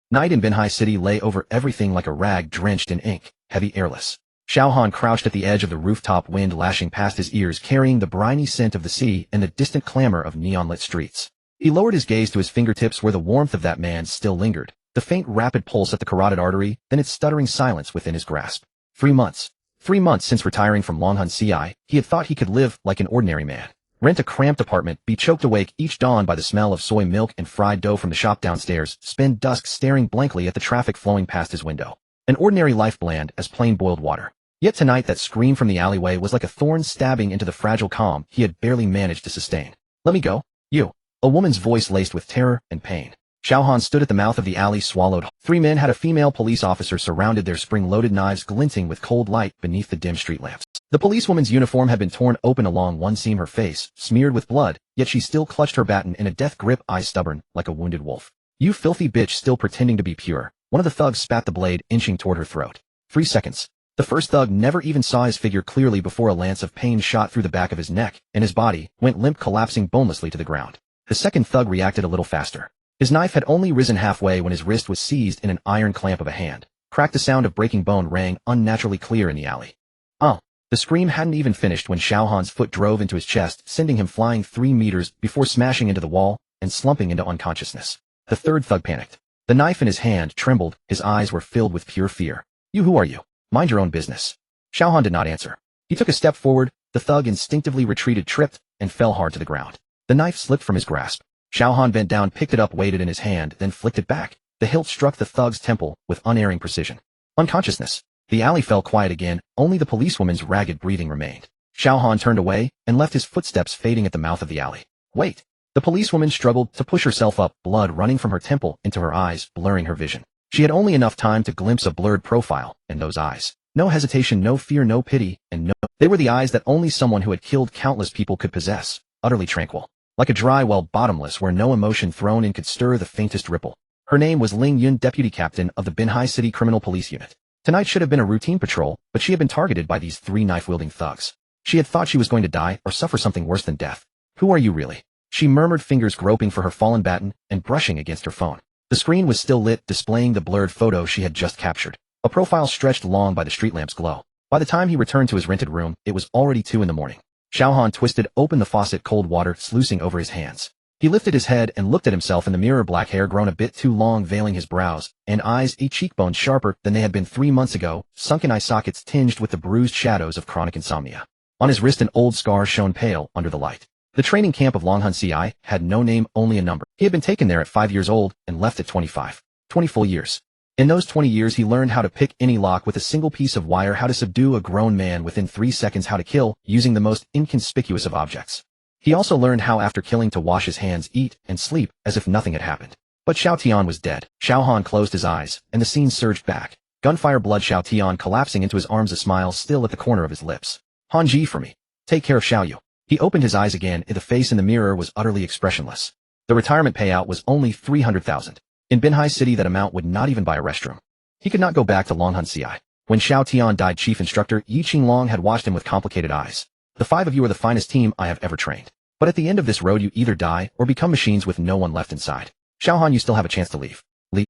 Night in Binhai City lay over everything like a rag drenched in ink, heavy, airless. Xiao Han crouched at the edge of the rooftop, wind lashing past his ears, carrying the briny scent of the sea and the distant clamor of neon-lit streets. He lowered his gaze to his fingertips, where the warmth of that man still lingered, the faint rapid pulse at the carotid artery, then its stuttering silence within his grasp. 3 months. 3 months since retiring from Longhun CI, he had thought he could live like an ordinary man. Rent a cramped apartment, be choked awake each dawn by the smell of soy milk and fried dough from the shop downstairs, spend dusk staring blankly at the traffic flowing past his window. An ordinary life, bland as plain boiled water. Yet tonight that scream from the alleyway was like a thorn stabbing into the fragile calm he had barely managed to sustain. "Let me go, you." A woman's voice laced with terror and pain. Xiao Han stood at the mouth of the alley, swallowed. 3 men had a female police officer surrounded, their spring-loaded knives glinting with cold light beneath the dim street lamps. The policewoman's uniform had been torn open along one seam, her face smeared with blood, yet she still clutched her baton in a death grip, eyes stubborn like a wounded wolf. "You filthy bitch," still pretending to be pure. One of the thugs spat the blade, inching toward her throat. 3 seconds. The first thug never even saw his figure clearly before a lance of pain shot through the back of his neck, and his body went limp, collapsing bonelessly to the ground. The second thug reacted a little faster. His knife had only risen halfway when his wrist was seized in an iron clamp of a hand. Crack! The sound of breaking bone rang unnaturally clear in the alley. "Oh!" The scream hadn't even finished when Xiao Han's foot drove into his chest, sending him flying 3 meters before smashing into the wall and slumping into unconsciousness. The third thug panicked. The knife in his hand trembled, his eyes were filled with pure fear. "You, who are you? Mind your own business." Xiao Han did not answer. He took a step forward, the thug instinctively retreated, tripped, and fell hard to the ground. The knife slipped from his grasp. Xiao Han bent down, picked it up, weighed it in his hand, then flicked it back. The hilt struck the thug's temple with unerring precision. Unconsciousness. The alley fell quiet again, only the policewoman's ragged breathing remained. Xiao Han turned away and left his footsteps fading at the mouth of the alley. "Wait." The policewoman struggled to push herself up, blood running from her temple into her eyes, blurring her vision. She had only enough time to glimpse a blurred profile, and those eyes. No hesitation, no fear, no pity, and no... They were the eyes that only someone who had killed countless people could possess, utterly tranquil. Like a dry well, bottomless, where no emotion thrown in could stir the faintest ripple. Her name was Ling Yun, deputy captain of the Binhai City Criminal Police Unit. Tonight should have been a routine patrol, but she had been targeted by these 3 knife-wielding thugs. She had thought she was going to die or suffer something worse than death. "Who are you really?" she murmured, fingers groping for her fallen baton and brushing against her phone. The screen was still lit, displaying the blurred photo she had just captured. A profile stretched long by the street lamp's glow. By the time he returned to his rented room, it was already 2 in the morning. Xiao Han twisted open the faucet, cold water sluicing over his hands. He lifted his head and looked at himself in the mirror, black hair grown a bit too long veiling his brows, and eyes, a cheekbone sharper than they had been 3 months ago, sunken eye sockets tinged with the bruised shadows of chronic insomnia. On his wrist an old scar shone pale under the light. The training camp of Longhun CI had no name, only a number. He had been taken there at 5 years old and left at 25. 20 full years. In those 20 years he learned how to pick any lock with a single piece of wire, how to subdue a grown man within 3 seconds, how to kill using the most inconspicuous of objects. He also learned how, after killing, to wash his hands, eat, and sleep as if nothing had happened. But Xiao Tian was dead. Xiao Han closed his eyes, and the scene surged back. Gunfire, blood, Xiao Tian collapsing into his arms, a smile still at the corner of his lips. "Hanji, for me. Take care of Xiao Yu." He opened his eyes again, and the face in the mirror was utterly expressionless. The retirement payout was only 300,000. In Binhai City that amount would not even buy a restroom. He could not go back to Longhun CI. When Xiao Tian died, Chief Instructor Yi Qinglong had watched him with complicated eyes. "The 5 of you are the finest team I have ever trained. But at the end of this road you either die or become machines with no one left inside. Xiao Han, you still have a chance to leave."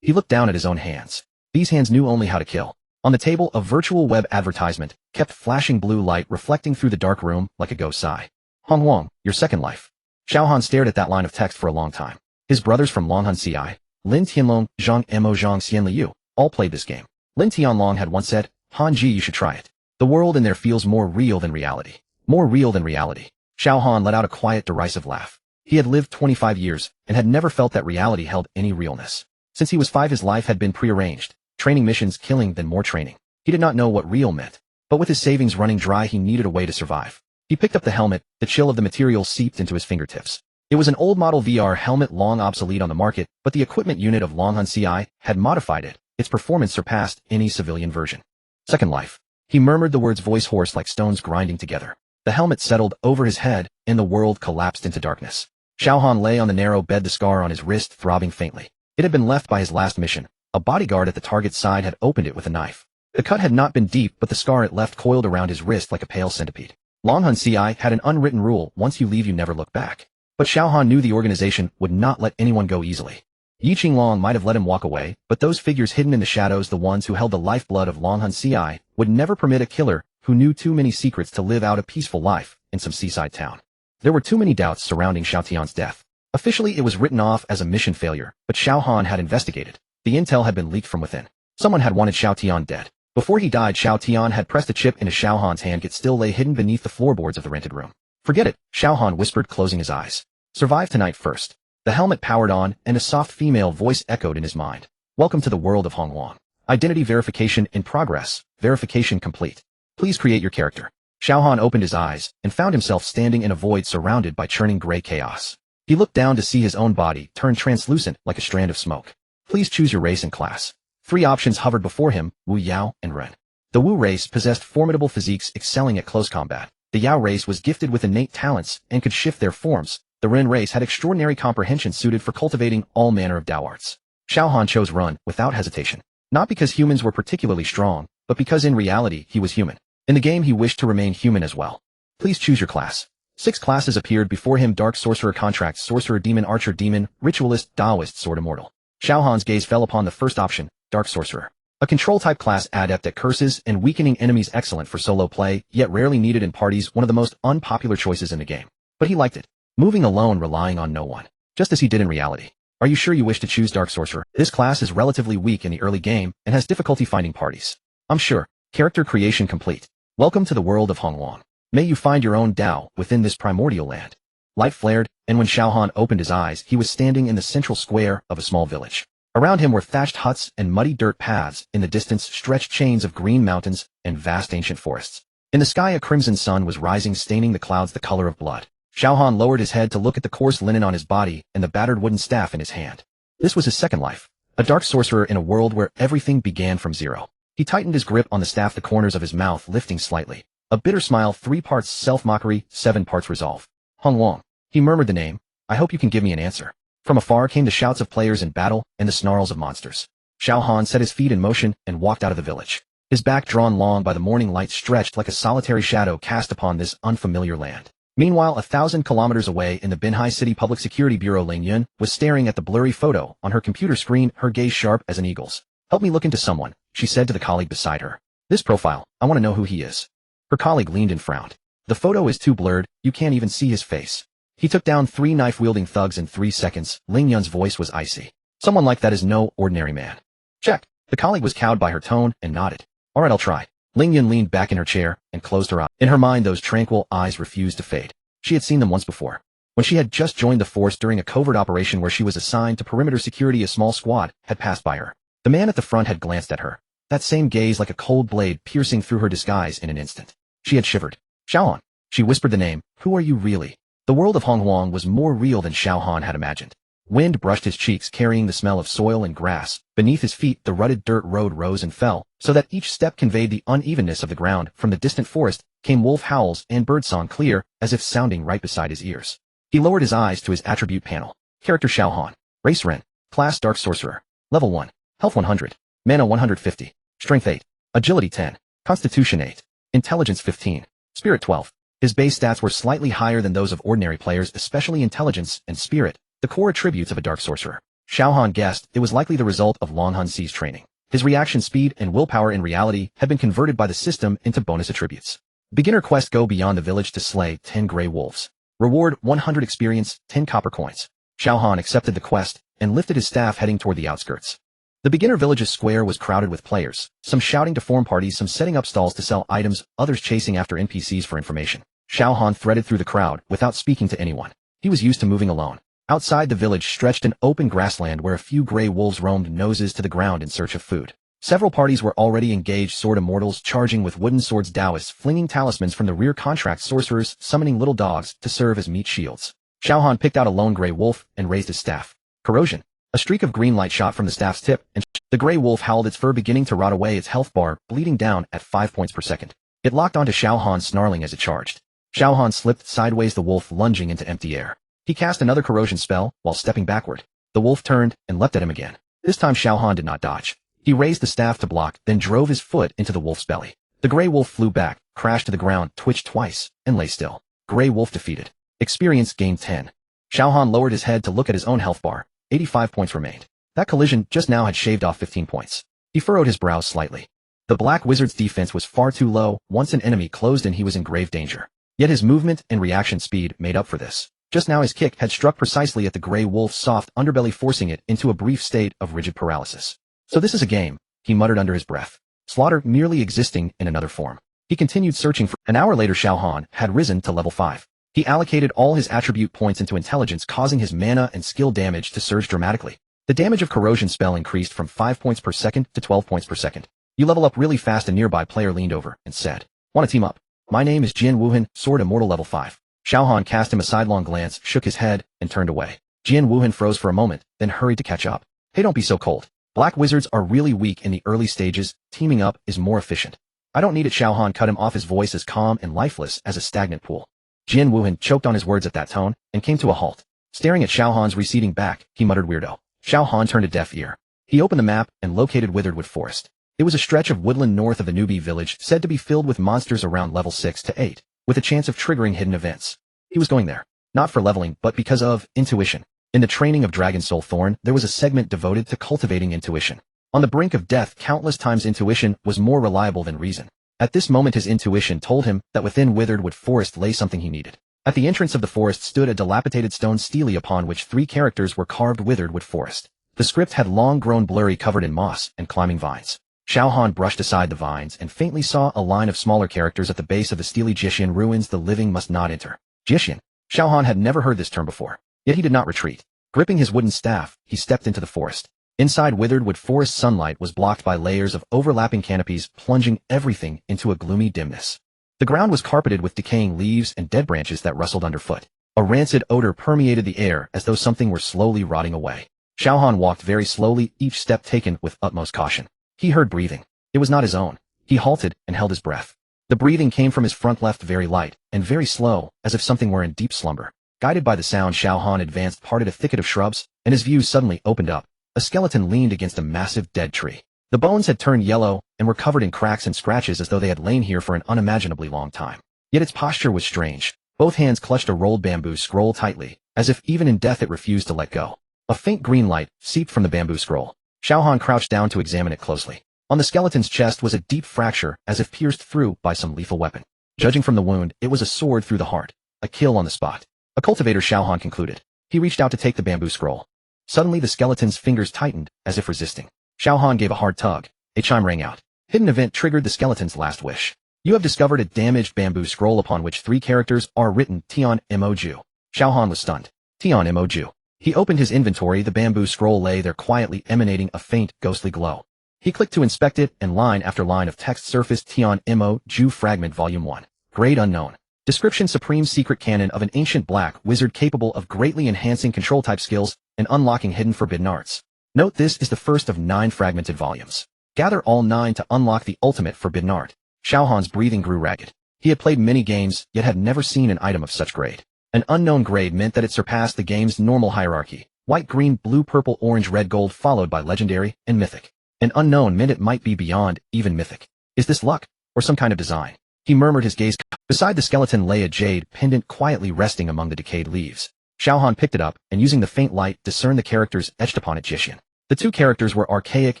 He looked down at his own hands. These hands knew only how to kill. On the table, a virtual web advertisement kept flashing blue light reflecting through the dark room like a ghost sigh. "Hong Wang, your second life." Xiao Han stared at that line of text for a long time. His brothers from Longhun CI, Lin Tianlong, Zhang Mo, Zhang Xian Liu, all played this game. Lin Tianlong had once said, "Hanji, you should try it. The world in there feels more real than reality." More real than reality. Xiao Han let out a quiet, derisive laugh. He had lived 25 years and had never felt that reality held any realness. Since he was 5, his life had been prearranged. Training missions, killing, then more training. He did not know what real meant. But with his savings running dry, he needed a way to survive. He picked up the helmet, the chill of the material seeped into his fingertips. It was an old model VR helmet, long obsolete on the market, but the equipment unit of Longhun CI had modified it. Its performance surpassed any civilian version. "Second life." He murmured the words, voice hoarse like stones grinding together. The helmet settled over his head, and the world collapsed into darkness. Xiao Han lay on the narrow bed, the scar on his wrist throbbing faintly. It had been left by his last mission. A bodyguard at the target's side had opened it with a knife. The cut had not been deep, but the scar it left coiled around his wrist like a pale centipede. Longhun CI had an unwritten rule: once you leave, you never look back. But Xiao Han knew the organization would not let anyone go easily. Yi Qinglong might have let him walk away, but those figures hidden in the shadows, the ones who held the lifeblood of Longhun Ci, would never permit a killer who knew too many secrets to live out a peaceful life in some seaside town. There were too many doubts surrounding Xiao Tian's death. Officially, it was written off as a mission failure, but Xiao Han had investigated. The intel had been leaked from within. Someone had wanted Xiao Tian dead. Before he died, Xiao Tian had pressed a chip into Xiao Han's hand. It still lay hidden beneath the floorboards of the rented room. Forget it, Xiao Han whispered, closing his eyes. Survive tonight first. The helmet powered on, and a soft female voice echoed in his mind. Welcome to the world of Hongwang. Identity verification in progress. Verification complete. Please create your character. Xiao Han opened his eyes, and found himself standing in a void surrounded by churning gray chaos. He looked down to see his own body turn translucent like a strand of smoke. Please choose your race and class. 3 options hovered before him, Wu Yao and Ren. The Wu race possessed formidable physiques excelling at close combat. The Yao race was gifted with innate talents and could shift their forms. The Ren race had extraordinary comprehension suited for cultivating all manner of Dao arts. Xiao Han chose Ren without hesitation. Not because humans were particularly strong, but because in reality he was human. In the game he wished to remain human as well. Please choose your class. 6 classes appeared before him: Dark Sorcerer, Contract Sorcerer, Demon, Archer, Demon, Ritualist, Taoist, Sword Immortal. Xiao Han's gaze fell upon the first option, Dark Sorcerer. A control-type class adept at curses and weakening enemies, excellent for solo play, yet rarely needed in parties, one of the most unpopular choices in the game. But he liked it. Moving alone, relying on no one. Just as he did in reality. Are you sure you wish to choose Dark Sorcerer? This class is relatively weak in the early game, and has difficulty finding parties. I'm sure. Character creation complete. Welcome to the world of Hongwang. May you find your own Dao within this primordial land. Light flared, and when Xiao Han opened his eyes, he was standing in the central square of a small village. Around him were thatched huts and muddy dirt paths. In the distance stretched chains of green mountains and vast ancient forests. In the sky a crimson sun was rising, staining the clouds the color of blood. Xiao Han lowered his head to look at the coarse linen on his body and the battered wooden staff in his hand. This was his second life. A dark sorcerer in a world where everything began from zero. He tightened his grip on the staff, the corners of his mouth lifting slightly. A bitter smile, 3 parts self-mockery, 7 parts resolve. Hongwang. He murmured the name. I hope you can give me an answer. From afar came the shouts of players in battle and the snarls of monsters. Xiao Han set his feet in motion and walked out of the village. His back drawn long by the morning light stretched like a solitary shadow cast upon this unfamiliar land. Meanwhile, 1,000 kilometers away in the Binhai City Public Security Bureau, Ling Yun was staring at the blurry photo on her computer screen, her gaze sharp as an eagle's. Help me look into someone, she said to the colleague beside her. This profile, I want to know who he is. Her colleague leaned and frowned. The photo is too blurred, you can't even see his face. He took down 3 knife-wielding thugs in 3 seconds. Ling Yun's voice was icy. Someone like that is no ordinary man. Check. The colleague was cowed by her tone and nodded. Alright, I'll try. Ling Yun leaned back in her chair and closed her eyes. In her mind, those tranquil eyes refused to fade. She had seen them once before. When she had just joined the force during a covert operation where she was assigned to perimeter security, a small squad had passed by her. The man at the front had glanced at her. That same gaze like a cold blade piercing through her disguise in an instant. She had shivered. Xiao Han. She whispered the name. Who are you really? The world of Hongwang was more real than Xiao Han had imagined. Wind brushed his cheeks, carrying the smell of soil and grass. Beneath his feet, the rutted dirt road rose and fell, so that each step conveyed the unevenness of the ground. From the distant forest came wolf howls and birdsong, clear, as if sounding right beside his ears. He lowered his eyes to his attribute panel. Character Xiao Han. Race Ren. Class Dark Sorcerer. Level 1. Health 100. Mana 150. Strength 8. Agility 10. Constitution 8. Intelligence 15. Spirit 12. His base stats were slightly higher than those of ordinary players, especially intelligence and spirit, the core attributes of a dark sorcerer. Xiao Han guessed it was likely the result of Longhun Ci's training. His reaction speed and willpower in reality had been converted by the system into bonus attributes. Beginner quest: go beyond the village to slay 10 gray wolves. Reward 100 experience, 10 copper coins. Xiao Han accepted the quest and lifted his staff, heading toward the outskirts. The beginner village's square was crowded with players, some shouting to form parties, some setting up stalls to sell items, others chasing after NPCs for information. Xiao Han threaded through the crowd without speaking to anyone. He was used to moving alone. Outside the village stretched an open grassland where a few gray wolves roamed, noses to the ground in search of food. Several parties were already engaged: sword immortals charging with wooden swords, Taoists flinging talismans from the rear, contract sorcerers summoning little dogs to serve as meat shields. Xiao Han picked out a lone gray wolf and raised his staff. Corrosion. A streak of green light shot from the staff's tip, and the gray wolf howled, its fur beginning to rot away, its health bar bleeding down at 5 points per second. It locked onto Xiao Han, snarling as it charged. Xiao Han slipped sideways, the wolf lunging into empty air. He cast another corrosion spell while stepping backward. The wolf turned and leapt at him again. This time Xiao Han did not dodge. He raised the staff to block, then drove his foot into the wolf's belly. The gray wolf flew back, crashed to the ground, twitched twice, and lay still. Gray wolf defeated. Experience gained 10. Xiao Han lowered his head to look at his own health bar. 85 points remained. That collision just now had shaved off 15 points. He furrowed his brows slightly. The Black Wizard's defense was far too low. Once an enemy closed in, he was in grave danger. Yet his movement and reaction speed made up for this. Just now his kick had struck precisely at the Grey Wolf's soft underbelly, forcing it into a brief state of rigid paralysis. So this is a game, he muttered under his breath. Slaughter merely existing in another form. He continued searching for. An hour later, Xiao Han had risen to level 5. He allocated all his attribute points into intelligence, causing his mana and skill damage to surge dramatically. The damage of corrosion spell increased from 5 points per second to 12 points per second. You level up really fast. A nearby player leaned over and said, "Want to team up? My name is Jian Wuhan, Sword Immortal level 5. Xiao Han cast him a sidelong glance, shook his head, and turned away. Jian Wuhan froze for a moment, then hurried to catch up. Hey, don't be so cold. Black wizards are really weak in the early stages. Teaming up is more efficient. I don't need it. Xiao Han cut him off, his voice as calm and lifeless as a stagnant pool. Jian Wuhan choked on his words at that tone and came to a halt. Staring at Xiao Han's receding back, he muttered, "Weirdo." Xiao Han turned a deaf ear. He opened the map and located Witheredwood Forest. It was a stretch of woodland north of the newbie village, said to be filled with monsters around level 6 to 8, with a chance of triggering hidden events. He was going there, not for leveling, but because of intuition. In the training of Dragon Soul Thorn, there was a segment devoted to cultivating intuition. On the brink of death, countless times intuition was more reliable than reason. At this moment his intuition told him that within Witheredwood Forest lay something he needed. At the entrance of the forest stood a dilapidated stone stele upon which 3 characters were carved: Witheredwood Forest. The script had long grown blurry, covered in moss and climbing vines. Xiao Han brushed aside the vines and faintly saw a line of smaller characters at the base of the stele. Jishin ruins. The living must not enter. Jishin. Xiao Han had never heard this term before, yet he did not retreat. Gripping his wooden staff, he stepped into the forest. Inside Witheredwood Forest, sunlight was blocked by layers of overlapping canopies, plunging everything into a gloomy dimness. The ground was carpeted with decaying leaves and dead branches that rustled underfoot. A rancid odor permeated the air as though something were slowly rotting away. Xiao Han walked very slowly, each step taken with utmost caution. He heard breathing. It was not his own. He halted and held his breath. The breathing came from his front left, very light and very slow, as if something were in deep slumber. Guided by the sound, Xiao Han advanced, parted a thicket of shrubs, and his view suddenly opened up. A skeleton leaned against a massive dead tree. The bones had turned yellow and were covered in cracks and scratches, as though they had lain here for an unimaginably long time. Yet its posture was strange. Both hands clutched a rolled bamboo scroll tightly, as if even in death it refused to let go. A faint green light seeped from the bamboo scroll. Xiao Han crouched down to examine it closely. On the skeleton's chest was a deep fracture, as if pierced through by some lethal weapon. Judging from the wound, it was a sword through the heart. A kill on the spot. A cultivator, Xiao Han concluded. He reached out to take the bamboo scroll. Suddenly the skeleton's fingers tightened, as if resisting. Xiao Han gave a hard tug. A chime rang out. Hidden event triggered the skeleton's last wish. You have discovered a damaged bamboo scroll upon which 3 characters are written: Tian Mo-ju. Xiao Han was stunned. Tian Mo-ju. He opened his inventory. The bamboo scroll lay there quietly, emanating a faint, ghostly glow. He clicked to inspect it, and line after line of text surfaced: Tian Mo-ju Fragment Volume 1. Grade unknown. Description: Supreme Secret Canon of an ancient black wizard capable of greatly enhancing control type skills and unlocking hidden forbidden arts. Note: this is the first of 9 fragmented volumes. Gather all 9 to unlock the ultimate forbidden art. Xiao Han's breathing grew ragged. He had played many games, yet had never seen an item of such grade. An unknown grade meant that it surpassed the game's normal hierarchy: white, green, blue, purple, orange, red, gold, followed by legendary and mythic. An unknown meant it might be beyond even mythic. Is this luck, or some kind of design? He murmured, his gaze. Beside the skeleton lay a jade pendant quietly resting among the decayed leaves. Xiao Han picked it up, and using the faint light, discerned the characters etched upon it: Jishin. The 2 characters were archaic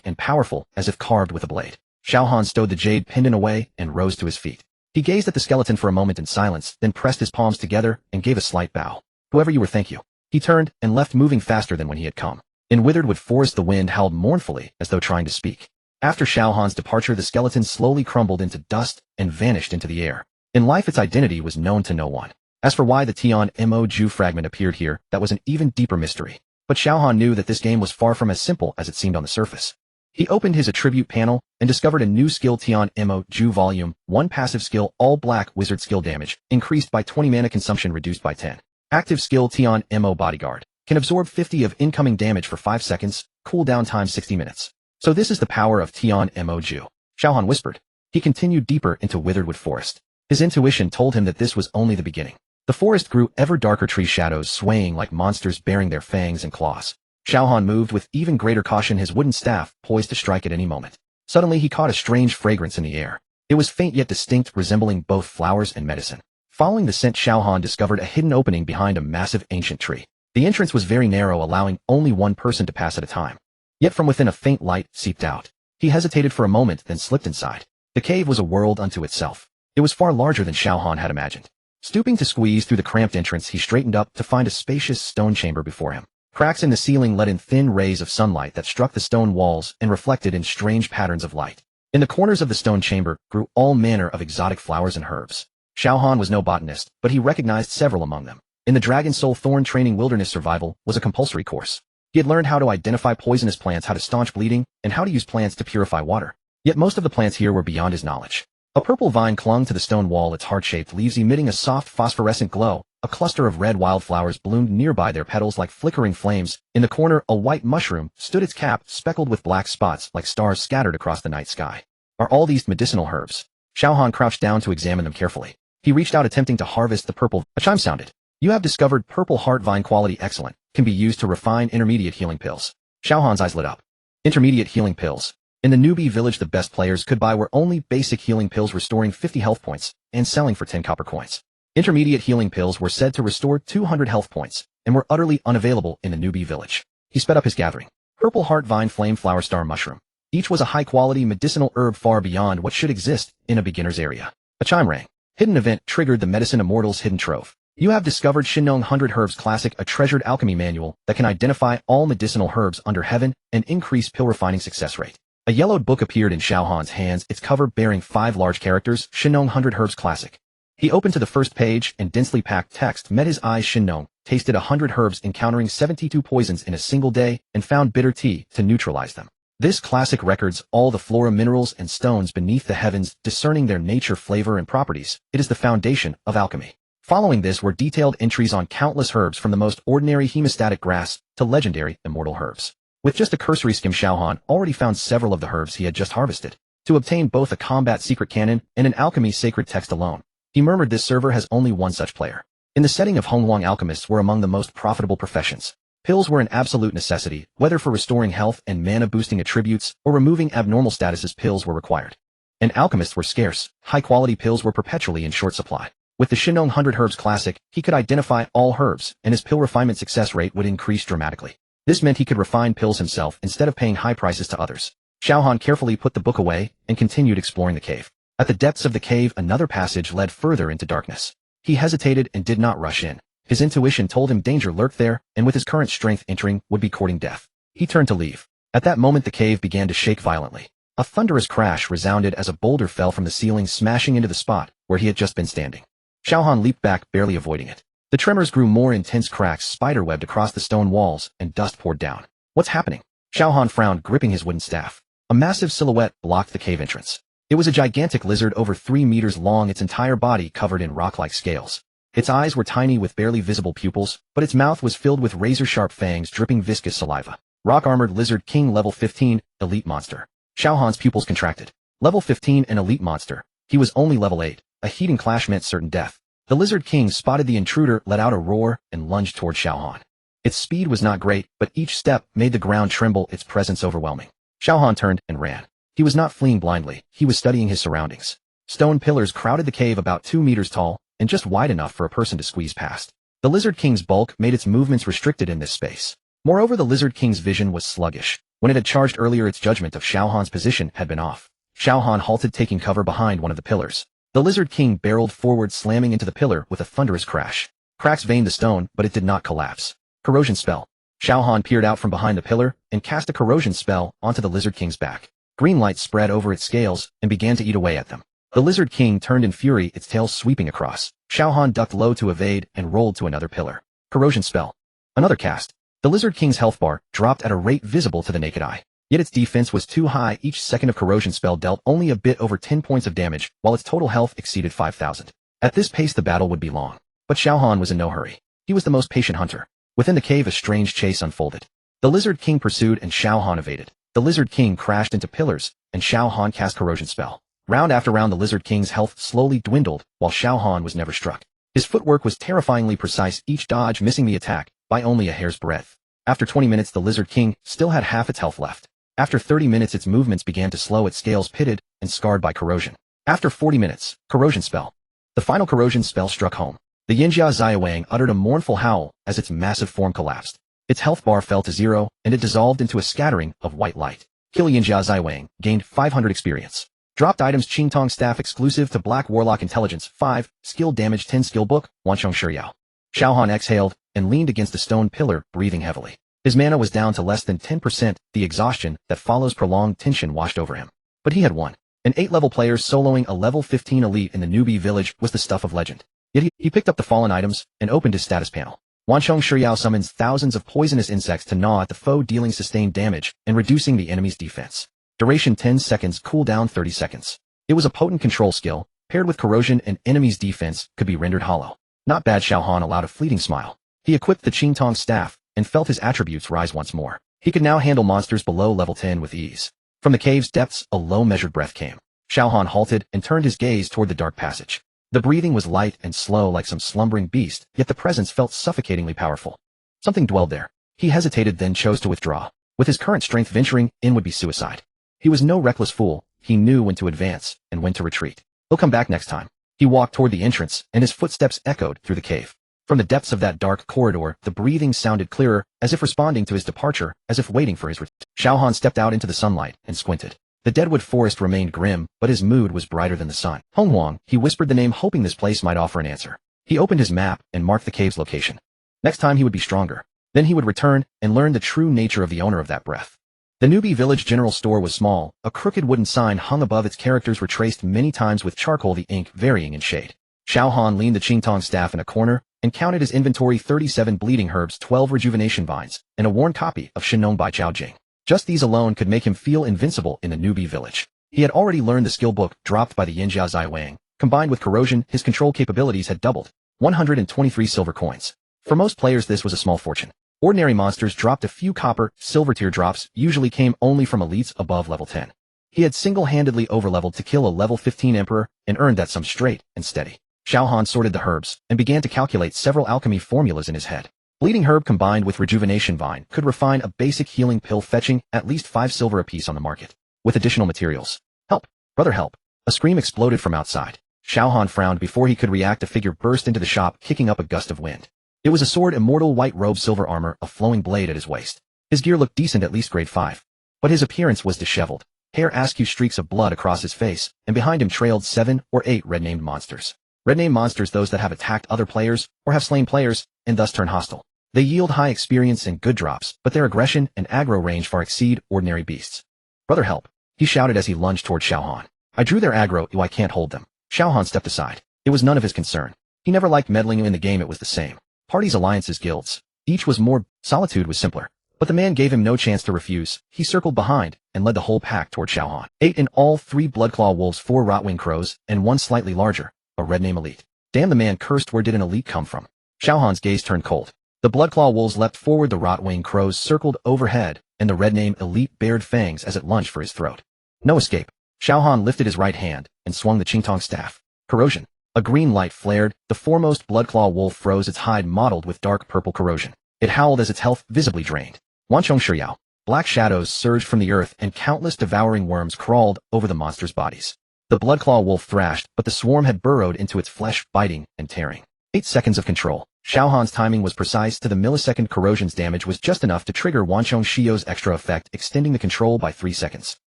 and powerful, as if carved with a blade. Xiao Han stowed the jade pendant away and rose to his feet. He gazed at the skeleton for a moment in silence, then pressed his palms together and gave a slight bow. Whoever you were, thank you. He turned and left, moving faster than when he had come. In Witheredwood Forest the wind howled mournfully, as though trying to speak. After Xiao Han's departure, the skeleton slowly crumbled into dust and vanished into the air. In life its identity was known to no one. As for why the Tian Mo-ju fragment appeared here, that was an even deeper mystery. But Xiao Han knew that this game was far from as simple as it seemed on the surface. He opened his attribute panel and discovered a new skill: Tian Mo-ju Volume 1 passive skill: All Black Wizard skill damage, increased by 20, mana consumption reduced by 10. Active skill: Tian Mo Bodyguard, can absorb 50 of incoming damage for 5 seconds, cooldown time 60 minutes. So this is the power of Tian Mo-ju. Xiao Han whispered. He continued deeper into Witheredwood Forest. His intuition told him that this was only the beginning. The forest grew ever darker, tree shadows swaying like monsters baring their fangs and claws. Xiao Han moved with even greater caution, his wooden staff poised to strike at any moment. Suddenly he caught a strange fragrance in the air. It was faint yet distinct, resembling both flowers and medicine. Following the scent, Xiao Han discovered a hidden opening behind a massive ancient tree. The entrance was very narrow, allowing only one person to pass at a time. Yet from within a faint light seeped out. He hesitated for a moment, then slipped inside. The cave was a world unto itself. It was far larger than Xiao Han had imagined. Stooping to squeeze through the cramped entrance, he straightened up to find a spacious stone chamber before him. Cracks in the ceiling let in thin rays of sunlight that struck the stone walls and reflected in strange patterns of light. In the corners of the stone chamber grew all manner of exotic flowers and herbs. Xiao Han was no botanist, but he recognized several among them. In the Dragon Soul Thorn training, wilderness survival was a compulsory course. He had learned how to identify poisonous plants, how to staunch bleeding, and how to use plants to purify water. Yet most of the plants here were beyond his knowledge. A purple vine clung to the stone wall, its heart-shaped leaves emitting a soft phosphorescent glow. A cluster of red wildflowers bloomed nearby, their petals like flickering flames. In the corner, a white mushroom stood, its cap speckled with black spots like stars scattered across the night sky. Are all these medicinal herbs? Xiao Han crouched down to examine them carefully. He reached out, attempting to harvest the purple. A chime sounded. You have discovered purple heart vine, quality excellent. Can be used to refine intermediate healing pills. Xiao Han's eyes lit up. Intermediate healing pills. In the newbie village, the best players could buy were only basic healing pills restoring 50 health points and selling for 10 copper coins. Intermediate healing pills were said to restore 200 health points and were utterly unavailable in the newbie village. He sped up his gathering. Purple heart vine, flame flower, star mushroom. Each was a high-quality medicinal herb far beyond what should exist in a beginner's area. A chime rang. Hidden event triggered. The Medicine Immortal's hidden trove. You have discovered Shinong 100 Herbs Classic, a treasured alchemy manual that can identify all medicinal herbs under heaven and increase pill refining success rate. A yellowed book appeared in Xiao Han's hands, its cover bearing 5 large characters, Shinong 100 Herbs Classic. He opened to the first page, and densely packed text met his eyes. Shinong tasted 100 herbs, encountering 72 poisons in a single day, and found bitter tea to neutralize them. This classic records all the flora, minerals, and stones beneath the heavens, discerning their nature, flavor, and properties. It is the foundation of alchemy. Following this were detailed entries on countless herbs, from the most ordinary hemostatic grass to legendary immortal herbs. With just a cursory skim, Xiao Han already found several of the herbs he had just harvested. To obtain both a combat secret canon and an alchemy sacred text alone, he murmured, this server has only one such player. In the setting of Hongluang, alchemists were among the most profitable professions. Pills were an absolute necessity, whether for restoring health and mana-boosting attributes or removing abnormal statuses. Pills were required. And alchemists were scarce. High-quality pills were perpetually in short supply. With the Shinong 100 Herbs Classic, he could identify all herbs, and his pill refinement success rate would increase dramatically. This meant he could refine pills himself instead of paying high prices to others. Xiao Han carefully put the book away and continued exploring the cave. At the depths of the cave, another passage led further into darkness. He hesitated and did not rush in. His intuition told him danger lurked there, and with his current strength, entering would be courting death. He turned to leave. At that moment, the cave began to shake violently. A thunderous crash resounded as a boulder fell from the ceiling, smashing into the spot where he had just been standing. Xiao Han leaped back, barely avoiding it. The tremors grew more intense, cracks spiderwebbed across the stone walls, and dust poured down. What's happening? Xiao Han frowned, gripping his wooden staff. A massive silhouette blocked the cave entrance. It was a gigantic lizard over 3 meters long, its entire body covered in rock-like scales. Its eyes were tiny with barely visible pupils, but its mouth was filled with razor-sharp fangs dripping viscous saliva. Rock-armored lizard king, level 15, elite monster. Xiao Han's pupils contracted. Level 15, an elite monster. He was only level 8. A heating clash meant certain death. The Lizard King spotted the intruder, let out a roar, and lunged toward Xiao Han. Its speed was not great, but each step made the ground tremble, its presence overwhelming. Xiao Han turned and ran. He was not fleeing blindly, he was studying his surroundings. Stone pillars crowded the cave, about 2 meters tall, and just wide enough for a person to squeeze past. The Lizard King's bulk made its movements restricted in this space. Moreover, the Lizard King's vision was sluggish. When it had charged earlier, its judgment of Xiao Han's position had been off. Xiao Han halted, taking cover behind one of the pillars. The Lizard King barreled forward, slamming into the pillar with a thunderous crash. Cracks veined the stone, but it did not collapse. Corrosion spell. Xiao Han peered out from behind the pillar and cast a corrosion spell onto the Lizard King's back. Green light spread over its scales and began to eat away at them. The Lizard King turned in fury, its tail sweeping across. Xiao Han ducked low to evade and rolled to another pillar. Corrosion spell. Another cast. The Lizard King's health bar dropped at a rate visible to the naked eye. Yet its defense was too high. Each second of corrosion spell dealt only a bit over 10 points of damage, while its total health exceeded 5,000. At this pace, the battle would be long. But Xiao Han was in no hurry. He was the most patient hunter. Within the cave, a strange chase unfolded. The Lizard King pursued and Xiao Han evaded. The Lizard King crashed into pillars, and Xiao Han cast corrosion spell. Round after round, the Lizard King's health slowly dwindled, while Xiao Han was never struck. His footwork was terrifyingly precise, each dodge missing the attack by only a hair's breadth. After 20 minutes, the Lizard King still had half its health left. After 30 minutes, its movements began to slow, its scales pitted and scarred by corrosion. After 40 minutes, corrosion spell. The final corrosion spell struck home. The Yinjia Xiaowang uttered a mournful howl as its massive form collapsed. Its health bar fell to 0, and it dissolved into a scattering of white light. Kill Yinjia Xiaowang, gained 500 experience. Dropped items Qingtong Staff exclusive to Black Warlock Intelligence 5, skill damage 10 skill book, Wanchong Shiyao. Xiao Han exhaled and leaned against a stone pillar, breathing heavily. His mana was down to less than 10%, the exhaustion that follows prolonged tension washed over him. But he had won. An 8-level player soloing a level 15 elite in the newbie village was the stuff of legend. Yet he picked up the fallen items and opened his status panel. Wanchong Shiyao summons thousands of poisonous insects to gnaw at the foe, dealing sustained damage and reducing the enemy's defense. Duration 10 seconds, cooldown 30 seconds. It was a potent control skill, paired with corrosion, and enemy's defense could be rendered hollow. Not bad. Xiao Han allowed a fleeting smile. He equipped the Qingtong Staff and felt his attributes rise once more. He could now handle monsters below level 10 with ease. From the cave's depths, a low measured breath came. Xiao Han halted and turned his gaze toward the dark passage. The breathing was light and slow like some slumbering beast, yet the presence felt suffocatingly powerful. Something dwelled there. He hesitated, then chose to withdraw. With his current strength, venturing in would be suicide. He was no reckless fool. He knew when to advance and when to retreat. He'll come back next time. He walked toward the entrance, and his footsteps echoed through the cave. From the depths of that dark corridor, the breathing sounded clearer, as if responding to his departure, as if waiting for his return. Xiao Han stepped out into the sunlight and squinted. The deadwood forest remained grim, but his mood was brighter than the sun. Honghuang, he whispered the name, hoping this place might offer an answer. He opened his map and marked the cave's location. Next time he would be stronger. Then he would return and learn the true nature of the owner of that breath. The newbie village general store was small. A crooked wooden sign hung above its characters were traced many times with charcoal, the ink varying in shade. Xiao Han leaned the Qingtong Staff in a corner and counted his inventory: 37 bleeding herbs, 12 rejuvenation vines, and a worn copy of Shenong by Chao Jing. Just these alone could make him feel invincible in the newbie village. He had already learned the skill book dropped by the Yinjia Xiaowang. Combined with corrosion, his control capabilities had doubled. 123 silver coins. For most players this was a small fortune. Ordinary monsters dropped a few copper, silver teardrops, usually came only from elites above level 10. He had single-handedly overleveled to kill a level 15 emperor and earned that sum straight and steady. Xiao Han sorted the herbs and began to calculate several alchemy formulas in his head. Bleeding herb combined with rejuvenation vine could refine a basic healing pill, fetching at least 5 silver apiece on the market. With additional materials. Help! Brother, help! A scream exploded from outside. Xiao Han frowned before he could react. A figure burst into the shop, kicking up a gust of wind. It was a sword, immortal white robe, silver armor, a flowing blade at his waist. His gear looked decent, at least grade 5. But his appearance was disheveled. Hair askew, streaks of blood across his face, and behind him trailed 7 or 8 red-named monsters. Red-named monsters, those that have attacked other players, or have slain players, and thus turn hostile. They yield high experience and good drops, but their aggression and aggro range far exceed ordinary beasts. Brother, help! He shouted as he lunged toward Xiao Han. I drew their aggro, I can't hold them. Xiao Han stepped aside. It was none of his concern. He never liked meddling in the game, it was the same. Parties, alliances, guilds. Each was more, solitude was simpler. But the man gave him no chance to refuse. He circled behind and led the whole pack toward Xiao Han. 8 in all, 3 bloodclaw wolves, 4 rotwing crows, and 1 slightly larger, a red-name elite. Damn, the man cursed. Where did an elite come from? Xiao Han's gaze turned cold. The bloodclaw wolves leapt forward, the rotwing crows circled overhead, and the red-name elite bared fangs as it lunged for his throat. No escape. Xiao Han lifted his right hand and swung the Qingtong Staff. Corrosion. A green light flared. The foremost bloodclaw wolf froze, its hide mottled with dark purple corrosion. It howled as its health visibly drained. Wanchong Shiyao. Black shadows surged from the earth, and countless devouring worms crawled over the monsters' bodies. The bloodclaw wolf thrashed, but the swarm had burrowed into its flesh, biting and tearing. 8 seconds of control. Xiao Han's timing was precise to the millisecond. Corrosion's damage was just enough to trigger Wanchong Shiyao's extra effect, extending the control by 3 seconds.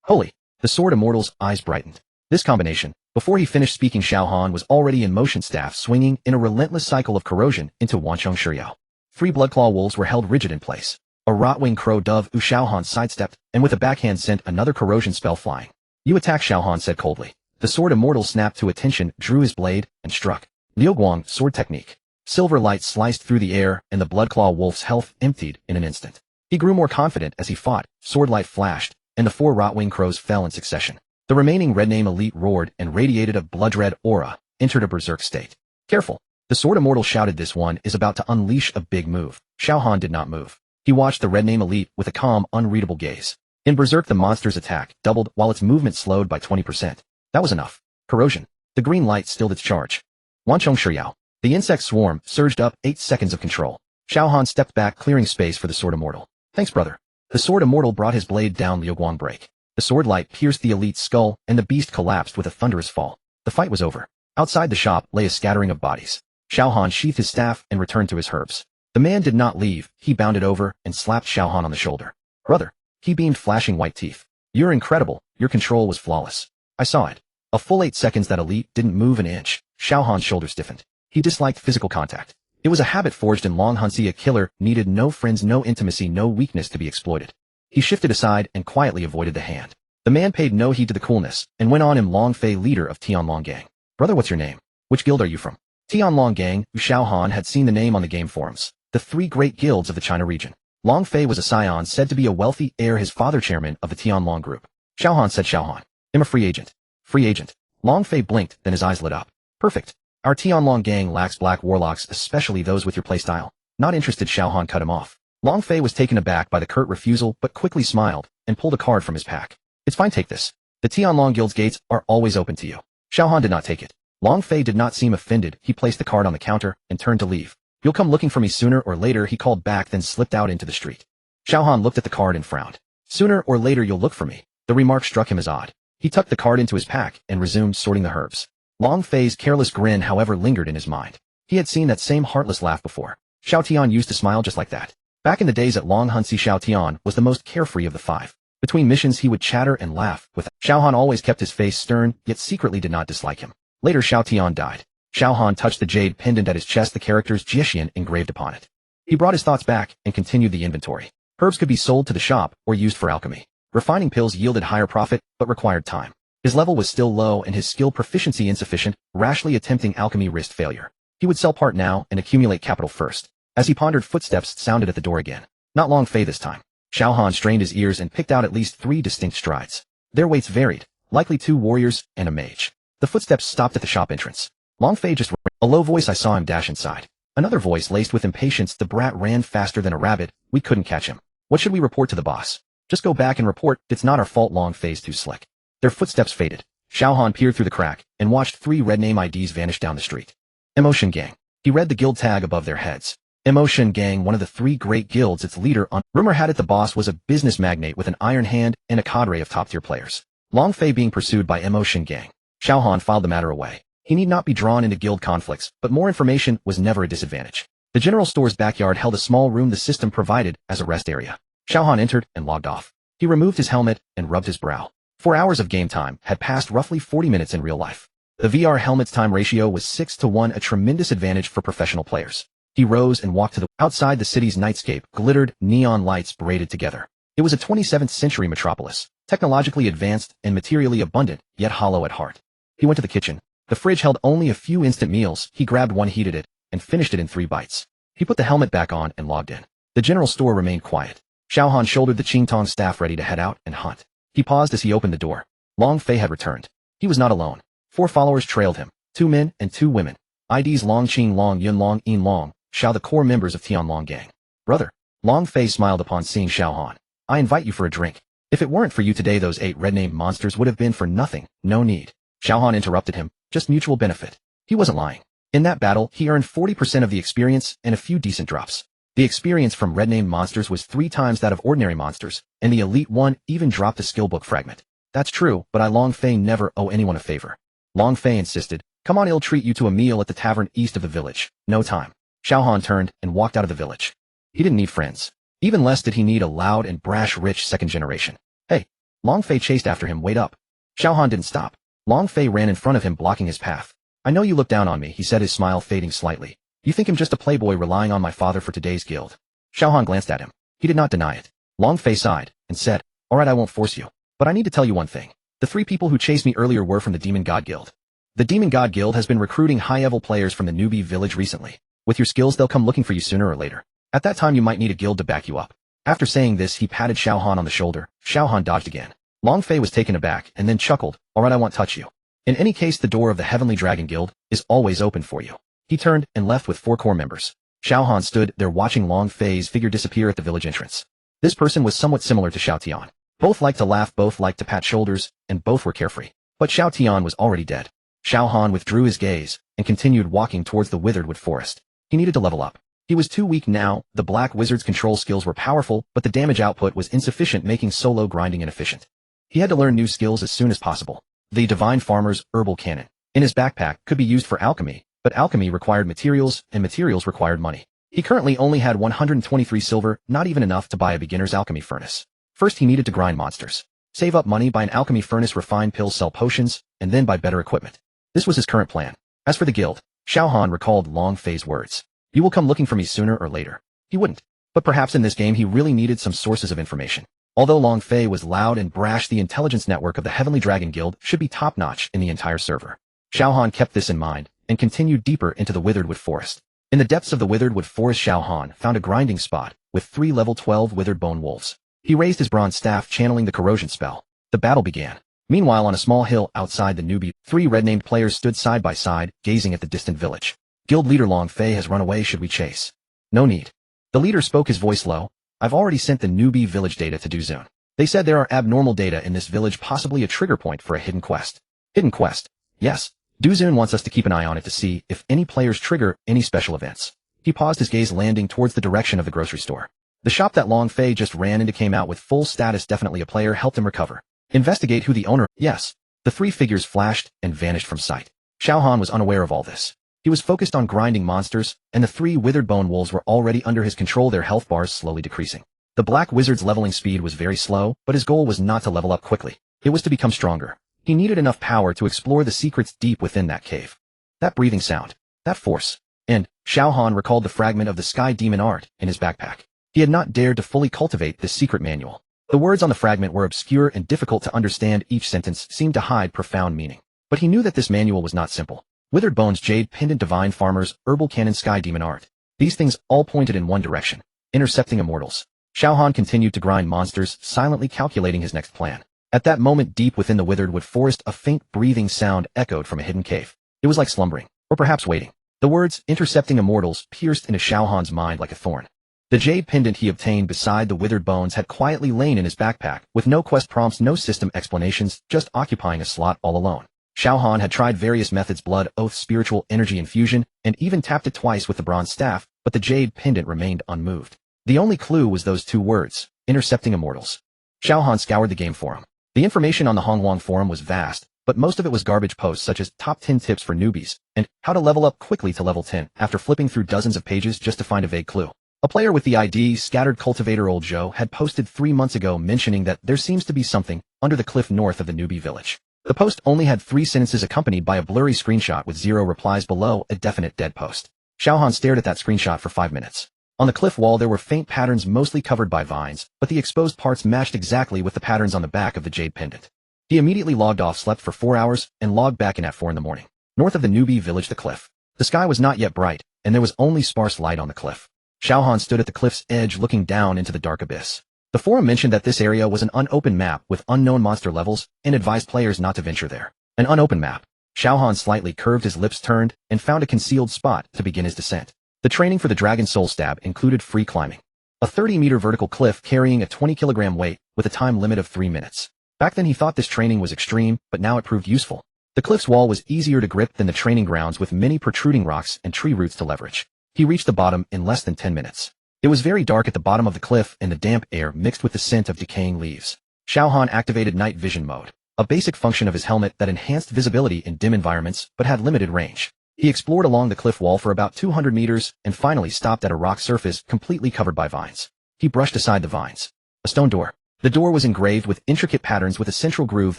Holy! The sword immortal's eyes brightened. This combination. Before he finished speaking, Xiao Han was already in motion, staff swinging in a relentless cycle of corrosion into Wanchong Shiyao. 3 bloodclaw wolves were held rigid in place. A rotwing crow dove Xiao Han sidestepped, and with a backhand sent another corrosion spell flying. You attack, Xiao Han said coldly. The sword immortal snapped to attention, drew his blade, and struck. Liuguang, sword technique. Silver light sliced through the air, and the bloodclaw wolf's health emptied in an instant. He grew more confident as he fought. Sword light flashed, and the 4 rotwing crows fell in succession. The remaining red-name elite roared and radiated a blood-red aura, entered a berserk state. Careful! The sword immortal shouted, this one is about to unleash a big move. Xiao Han did not move. He watched the red-name elite with a calm, unreadable gaze. In berserk, the monster's attack doubled while its movement slowed by 20%. That was enough. Corrosion. The green light stilled its charge. Wanchong Shiyao. The insect swarm surged up. 8 seconds of control. Xiao Han stepped back, clearing space for the sword immortal. Thanks, brother. The sword immortal brought his blade down. Liuguang break. The sword light pierced the elite's skull, and the beast collapsed with a thunderous fall. The fight was over. Outside the shop lay a scattering of bodies. Xiao Han sheathed his staff and returned to his herbs. The man did not leave. He bounded over and slapped Xiao Han on the shoulder. Brother. He beamed, flashing white teeth. You're incredible. Your control was flawless. I saw it. A full 8 seconds that elite didn't move an inch. Xiao Han's shoulders stiffened. He disliked physical contact. It was a habit forged in Long Hunsi. A killer needed no friends, no intimacy, no weakness to be exploited. He shifted aside and quietly avoided the hand. The man paid no heed to the coolness and went on. Long Fei, leader of Tianlong Gang. Brother, what's your name? Which guild are you from? Tianlong Gang. Xiao Han had seen the name on the game forums. The 3 great guilds of the China region. Long Fei was a scion, said to be a wealthy heir, his father chairman of the Tianlong group. Xiao Han said. Xiao Han. I'm a free agent. Free agent. Long Fei blinked, then his eyes lit up. Perfect. Our Tianlong Gang lacks black warlocks, especially those with your playstyle. Not interested. Xiao Han cut him off. Long Fei was taken aback by the curt refusal, but quickly smiled and pulled a card from his pack. It's fine, take this. The Tianlong Guild's gates are always open to you. Xiao Han did not take it. Long Fei did not seem offended. He placed the card on the counter and turned to leave. You'll come looking for me sooner or later, he called back, then slipped out into the street. Xiao Han looked at the card and frowned. Sooner or later you'll look for me. The remark struck him as odd. He tucked the card into his pack and resumed sorting the herbs. Long Fei's careless grin, however, lingered in his mind. He had seen that same heartless laugh before. Xiao Tian used to smile just like that. Back in the days at Long Hunsi, Xiao Tian was the most carefree of the 5. Between missions he would chatter and laugh with. Xiao Han always kept his face stern, yet secretly did not dislike him. Later Xiao Tian died. Xiao Han touched the jade pendant at his chest, the characters Jiexian engraved upon it. He brought his thoughts back and continued the inventory. Herbs could be sold to the shop or used for alchemy. Refining pills yielded higher profit, but required time. His level was still low and his skill proficiency insufficient. Rashly attempting alchemy risked failure. He would sell part now and accumulate capital first. As he pondered, footsteps sounded at the door again. Not Long Fei this time. Xiao Han strained his ears and picked out at least 3 distinct strides. Their weights varied, likely 2 warriors and a mage. The footsteps stopped at the shop entrance. Long Fei just ran. A low voice. I saw him dash inside. Another voice laced with impatience. The brat ran faster than a rabbit. We couldn't catch him. What should we report to the boss? Just go back and report. It's not our fault. Long Fei's too slick. Their footsteps faded. Xiao Han peered through the crack and watched 3 red name IDs vanish down the street. Emotion Gang. He read the guild tag above their heads. Emotion Gang, one of the 3 great guilds. Its leader on rumor had it the boss was a business magnate with an iron hand and a cadre of top-tier players. Long Fei being pursued by Emotion Gang. Xiao Han filed the matter away. He need not be drawn into guild conflicts, but more information was never a disadvantage. The general store's backyard held a small room the system provided as a rest area. Xiao Han entered and logged off. He removed his helmet and rubbed his brow. 4 hours of game time had passed roughly 40 minutes in real life. The VR helmet's time ratio was 6-to-1, a tremendous advantage for professional players. He rose and walked to the outside. The city's nightscape glittered, neon lights braided together. It was a 27th century metropolis, technologically advanced and materially abundant, yet hollow at heart. He went to the kitchen. The fridge held only a few instant meals. He grabbed one, heated it, and finished it in 3 bites. He put the helmet back on and logged in. The general store remained quiet. Xiao Han shouldered the Qingtong staff, ready to head out and hunt. He paused as he opened the door. Long Fei had returned. He was not alone. 4 followers trailed him, 2 men and 2 women. IDs Long Qing Long Yun Long Yin Long, Xiao, the core members of Tianlong Gang. Brother. Long Fei smiled upon seeing Xiao Han. I invite you for a drink. If it weren't for you today, those 8 red-named monsters would have been for nothing. No need. Xiao Han interrupted him. Just mutual benefit. He wasn't lying. In that battle, he earned 40% of the experience and a few decent drops. The experience from red-named monsters was 3 times that of ordinary monsters, and the elite one even dropped a skill book fragment. That's true, but I Long Fei never owe anyone a favor. Long Fei insisted. Come on, I'll treat you to a meal at the tavern east of the village. No time. Xiao Han turned and walked out of the village. He didn't need friends. Even less did he need a loud and brash rich second generation. Hey. Long Fei chased after him. Wait up. Xiao Han didn't stop. Long Fei ran in front of him, blocking his path. I know you look down on me, he said, his smile fading slightly. You think I'm just a playboy relying on my father for today's guild. Xiao Han glanced at him. He did not deny it. Long Fei sighed and said, Alright, I won't force you. But I need to tell you one thing. The 3 people who chased me earlier were from the Demon God Guild. The Demon God Guild has been recruiting high-level players from the newbie village recently. With your skills, they'll come looking for you sooner or later. At that time, you might need a guild to back you up. After saying this, he patted Xiao Han on the shoulder. Xiao Han dodged again. Long Fei was taken aback and then chuckled. Alright, I won't touch you. In any case, the door of the Heavenly Dragon Guild is always open for you. He turned and left with 4 core members. Xiao Han stood there watching Long Fei's figure disappear at the village entrance. This person was somewhat similar to Xiao Tian. Both liked to laugh, both liked to pat shoulders, and both were carefree. But Xiao Tian was already dead. Xiao Han withdrew his gaze and continued walking towards the withered wood forest. He needed to level up. He was too weak now. The Black Wizard's control skills were powerful, but the damage output was insufficient, making solo grinding inefficient. He had to learn new skills as soon as possible. The Divine Farmer's Herbal Cannon in his backpack could be used for alchemy, but alchemy required materials, and materials required money. He currently only had 123 silver, not even enough to buy a beginner's alchemy furnace. First he needed to grind monsters, save up money, buy an alchemy furnace, refine pills, sell potions, and then buy better equipment. This was his current plan. As for the guild, Xiao Han recalled Long Fei's words. You will come looking for me sooner or later. He wouldn't. But perhaps in this game he really needed some sources of information. Although Long Fei was loud and brash, the intelligence network of the Heavenly Dragon Guild should be top-notch in the entire server. Xiao Han kept this in mind, and continued deeper into the Witheredwood Forest. In the depths of the Witheredwood Forest, Xiao Han found a grinding spot with 3 level 12 withered bone wolves. He raised his bronze staff, channeling the corrosion spell. The battle began. Meanwhile, on a small hill outside the newbie, 3 red-named players stood side by side, gazing at the distant village. Guild leader Long Fei has run away. Should we chase? No need. The leader spoke, his voice low. I've already sent the newbie village data to Duzun. They said there are abnormal data in this village, possibly a trigger point for a hidden quest. Hidden quest? Yes. Duzun wants us to keep an eye on it to see if any players trigger any special events. He paused, his gaze landing towards the direction of the grocery store. The shop that Long Fei just ran into came out with full status. Definitely a player, helped him recover. Investigate who the owner. Yes. The 3 figures flashed and vanished from sight. Xiao Han was unaware of all this. He was focused on grinding monsters, and the 3 withered bone wolves were already under his control, their health bars slowly decreasing. The black wizard's leveling speed was very slow, but his goal was not to level up quickly. It was to become stronger. He needed enough power to explore the secrets deep within that cave. That breathing sound. That force. And Xiao Han recalled the fragment of the sky demon art in his backpack. He had not dared to fully cultivate this secret manual. The words on the fragment were obscure and difficult to understand. Each sentence seemed to hide profound meaning. But he knew that this manual was not simple. Withered bones, jade pendant, divine farmers, herbal cannon, sky demon art. These things all pointed in one direction. Intercepting immortals. Xiao Han continued to grind monsters, silently calculating his next plan. At that moment, deep within the Witheredwood Forest, a faint breathing sound echoed from a hidden cave. It was like slumbering, or perhaps waiting. The words, intercepting immortals, pierced into Xiao Han's mind like a thorn. The jade pendant he obtained beside the withered bones had quietly lain in his backpack, with no quest prompts, no system explanations, just occupying a slot all alone. Xiao Han had tried various methods, blood, oath, spiritual energy infusion, and even tapped it twice with the bronze staff, but the jade pendant remained unmoved. The only clue was those 2 words, intercepting immortals. Xiao Han scoured the game forum. The information on the Hongwang forum was vast, but most of it was garbage posts such as top 10 tips for newbies, and how to level up quickly to level 10, after flipping through dozens of pages just to find a vague clue. A player with the ID Scattered Cultivator Old Joe had posted 3 months ago mentioning that there seems to be something under the cliff north of the newbie village. The post only had 3 sentences accompanied by a blurry screenshot with 0 replies below, a definite dead post. Xiao Han stared at that screenshot for 5 minutes. On the cliff wall there were faint patterns mostly covered by vines, but the exposed parts matched exactly with the patterns on the back of the jade pendant. He immediately logged off, slept for 4 hours, and logged back in at 4 in the morning. North of the newbie village, the cliff. The sky was not yet bright, and there was only sparse light on the cliff. Xiao Han stood at the cliff's edge looking down into the dark abyss. The forum mentioned that this area was an unopened map with unknown monster levels, and advised players not to venture there. An unopened map. Xiao Han slightly curved, his lips turned, and found a concealed spot to begin his descent. The training for the Dragon Soul Stab included free climbing. A 30-meter vertical cliff carrying a 20-kilogram weight with a time limit of 3 minutes. Back then he thought this training was extreme, but now it proved useful. The cliff's wall was easier to grip than the training grounds, with many protruding rocks and tree roots to leverage. He reached the bottom in less than 10 minutes. It was very dark at the bottom of the cliff, and the damp air mixed with the scent of decaying leaves. Xiao Han activated night vision mode, a basic function of his helmet that enhanced visibility in dim environments but had limited range. He explored along the cliff wall for about 200 meters and finally stopped at a rock surface completely covered by vines. He brushed aside the vines. A stone door. The door was engraved with intricate patterns with a central groove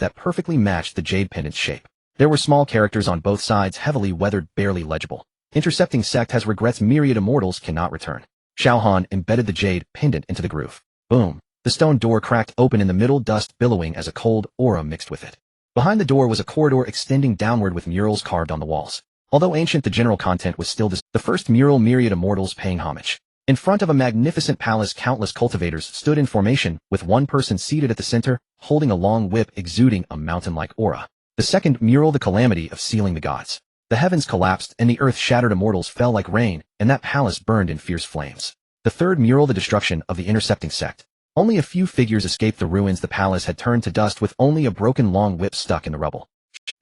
that perfectly matched the jade pendant's shape. There were small characters on both sides, heavily weathered, barely legible. Intercepting sect has regrets, myriad immortals cannot return. Xiao Han embedded the jade pendant into the groove. Boom. The stone door cracked open in the middle, dust billowing as a cold aura mixed with it. Behind the door was a corridor extending downward with murals carved on the walls. Although ancient, the general content was still the first mural, myriad immortals paying homage. In front of a magnificent palace, countless cultivators stood in formation, with one person seated at the center, holding a long whip exuding a mountain-like aura. The second mural, the calamity of sealing the gods. The heavens collapsed and the earth shattered, immortals fell like rain, and that palace burned in fierce flames. The third mural, the destruction of the intercepting sect. Only a few figures escaped the ruins. The palace had turned to dust with only a broken long whip stuck in the rubble.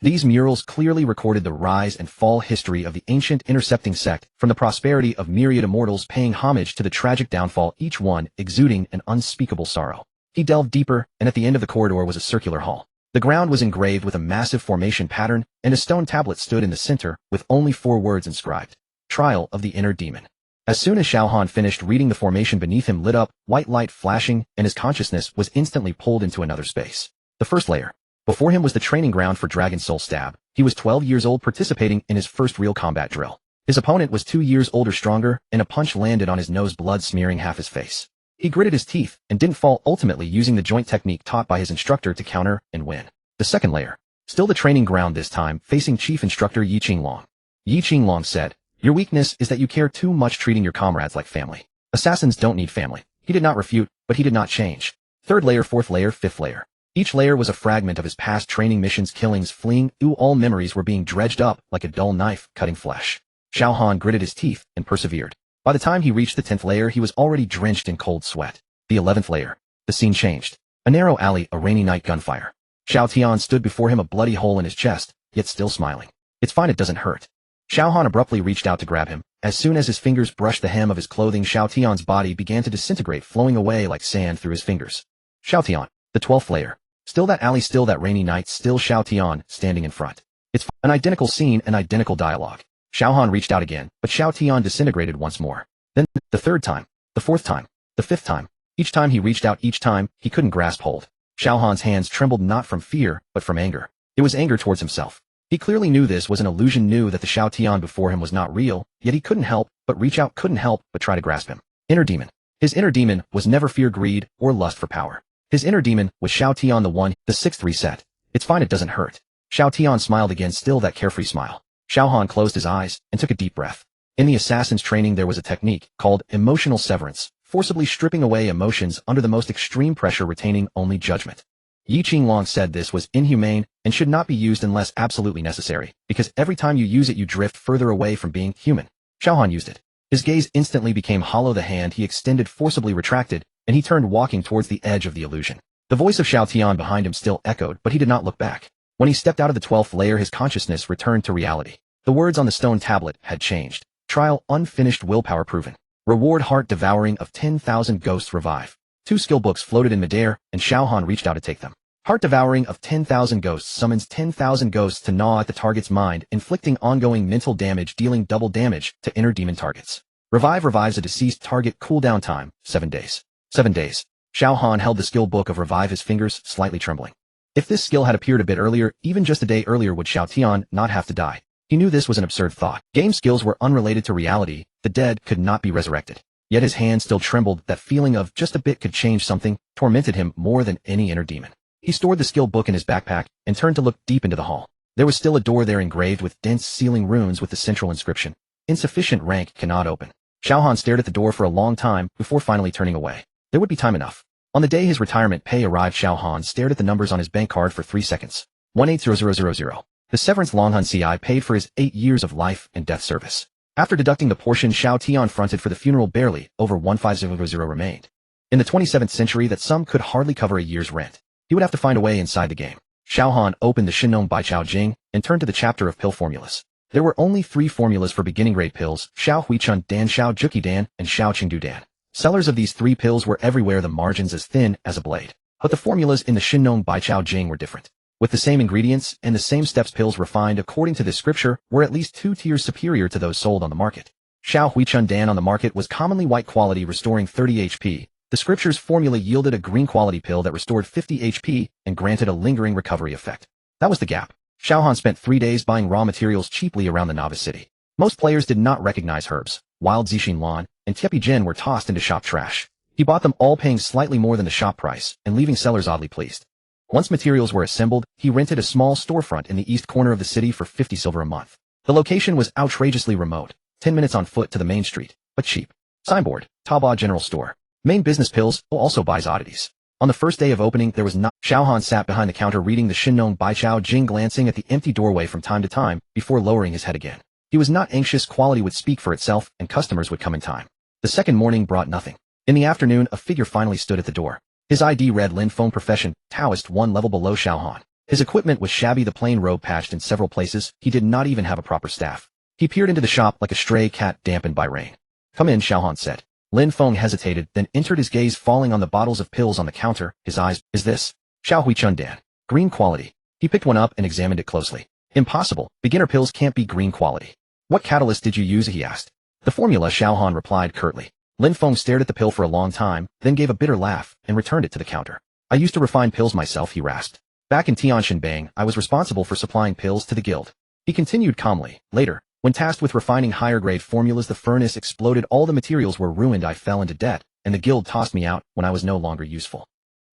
These murals clearly recorded the rise and fall history of the ancient intercepting sect, from the prosperity of myriad immortals paying homage to the tragic downfall, each one exuding an unspeakable sorrow. He delved deeper, and at the end of the corridor was a circular hall. The ground was engraved with a massive formation pattern, and a stone tablet stood in the center, with only 4 words inscribed. Trial of the Inner Demon. As soon as Xiao Han finished reading, the formation beneath him lit up, white light flashing, and his consciousness was instantly pulled into another space. The first layer. Before him was the training ground for Dragon Soul Stab. He was 12 years old, participating in his first real combat drill. His opponent was 2 years older, stronger, and a punch landed on his nose, blood smearing half his face. He gritted his teeth and didn't fall, ultimately using the joint technique taught by his instructor to counter and win. The second layer. Still the training ground, this time facing Chief Instructor Yi Qinglong. Yi Qinglong said, "Your weakness is that you care too much, treating your comrades like family. Assassins don't need family." He did not refute, but he did not change. Third layer, fourth layer, fifth layer. Each layer was a fragment of his past training missions, killings, fleeing. All memories were being dredged up like a dull knife cutting flesh. Xiao Han gritted his teeth and persevered. By the time he reached the 10th layer, he was already drenched in cold sweat. The 11th layer. The scene changed. A narrow alley, a rainy night, gunfire. Xiao Tian stood before him, a bloody hole in his chest, yet still smiling. "It's fine, it doesn't hurt." Xiao Han abruptly reached out to grab him. As soon as his fingers brushed the hem of his clothing, Xiao Tian's body began to disintegrate, flowing away like sand through his fingers. Xiao Tian. The 12th layer. Still that alley, still that rainy night, still Xiao Tian standing in front. It's an identical scene, an identical dialogue. Xiao Han reached out again, but Xiao Tian disintegrated once more. Then, the third time, the fourth time, the fifth time. Each time he reached out, each time, he couldn't grasp hold. Xiao Han's hands trembled, not from fear, but from anger. It was anger towards himself. He clearly knew this was an illusion, knew that the Xiao Tian before him was not real, yet he couldn't help but reach out, couldn't help but try to grasp him. Inner demon. His inner demon was never fear, greed, or lust for power. His inner demon was Xiao Tian, the one, the 6th reset. "It's fine, it doesn't hurt." Xiao Tian smiled again, still that carefree smile. Xiao Han closed his eyes and took a deep breath. In the assassin's training there was a technique called emotional severance, forcibly stripping away emotions under the most extreme pressure, retaining only judgment. Yi Qinglong said this was inhumane and should not be used unless absolutely necessary, because every time you use it you drift further away from being human. Xiao Han used it. His gaze instantly became hollow, the hand he extended forcibly retracted, and he turned, walking towards the edge of the illusion. The voice of Xiao Tian behind him still echoed, but he did not look back. When he stepped out of the 12th layer, his consciousness returned to reality. The words on the stone tablet had changed. Trial, unfinished, willpower proven. Reward, heart devouring of 10,000 ghosts, revive. 2 skill books floated in midair, and Xiao Han reached out to take them. Heart devouring of 10,000 ghosts summons 10,000 ghosts to gnaw at the target's mind, inflicting ongoing mental damage, dealing double damage to inner demon targets. Revive revives a deceased target, cooldown time, 7 days. 7 days. Xiao Han held the skill book of Revive, his fingers slightly trembling. If this skill had appeared a bit earlier, even just a day earlier, would Xiao Tian not have to die? He knew this was an absurd thought. Game skills were unrelated to reality. The dead could not be resurrected. Yet his hand still trembled. That feeling of just a bit could change something tormented him more than any inner demon. He stored the skill book in his backpack and turned to look deep into the hall. There was still a door there, engraved with dense sealing runes with the central inscription. Insufficient rank, cannot open. Xiao Han stared at the door for a long time before finally turning away. There would be time enough. On the day his retirement pay arrived, Xiao Han stared at the numbers on his bank card for 3 seconds. 180000. The severance Longhun CI paid for his 8 years of life and death service. After deducting the portion Xiao Tian fronted for the funeral, barely over 15000 remained. In the 27th century, that sum could hardly cover a year's rent. He would have to find a way inside the game. Xiao Han opened the Shinong Baichao Jing and turned to the chapter of pill formulas. There were only 3 formulas for beginning grade pills: Xiao Huichun Dan, Xiao Juki Dan, and Xiao Qingdu Dan. Sellers of these 3 pills were everywhere, the margins as thin as a blade. But the formulas in the Shinong Baichao Jing were different. With the same ingredients and the same steps, pills refined according to this scripture were at least 2 tiers superior to those sold on the market. Xiao Huichun Dan on the market was commonly white quality, restoring 30 HP. The scripture's formula yielded a green quality pill that restored 50 HP and granted a lingering recovery effect. That was the gap. Xiao Han spent 3 days buying raw materials cheaply around the novice city. Most players did not recognize herbs. Wild Zixin Lan and Tiepi Jin were tossed into shop trash. He bought them all, paying slightly more than the shop price and leaving sellers oddly pleased. Once materials were assembled, he rented a small storefront in the east corner of the city for 50 silver a month. The location was outrageously remote, 10 minutes on foot to the main street, but cheap. Signboard, Taobao General Store. Main business, pills, also buys oddities. On the first day of opening, there was not. Xiao Han sat behind the counter reading the Shinong Baichao Jing, glancing at the empty doorway from time to time before lowering his head again. He was not anxious. Quality would speak for itself and customers would come in time. The second morning brought nothing. In the afternoon, a figure finally stood at the door. His ID read Lin Feng, profession, Taoist, 1 level below Xiao Han. His equipment was shabby, the plain robe patched in several places. He did not even have a proper staff. He peered into the shop like a stray cat dampened by rain. "Come in," Xiao Han said. Lin Feng hesitated, then entered, his gaze falling on the bottles of pills on the counter. His eyes, "Is this Xiao Huichun Dan?" Green quality. He picked one up and examined it closely. Impossible. Beginner pills can't be green quality. What catalyst did you use? He asked. The formula, Xiao Han replied curtly. Lin Feng stared at the pill for a long time, then gave a bitter laugh and returned it to the counter. I used to refine pills myself, he rasped. Back in Tianshanbang, I was responsible for supplying pills to the guild. He continued calmly. Later, when tasked with refining higher-grade formulas, the furnace exploded, all the materials were ruined, I fell into debt, and the guild tossed me out when I was no longer useful.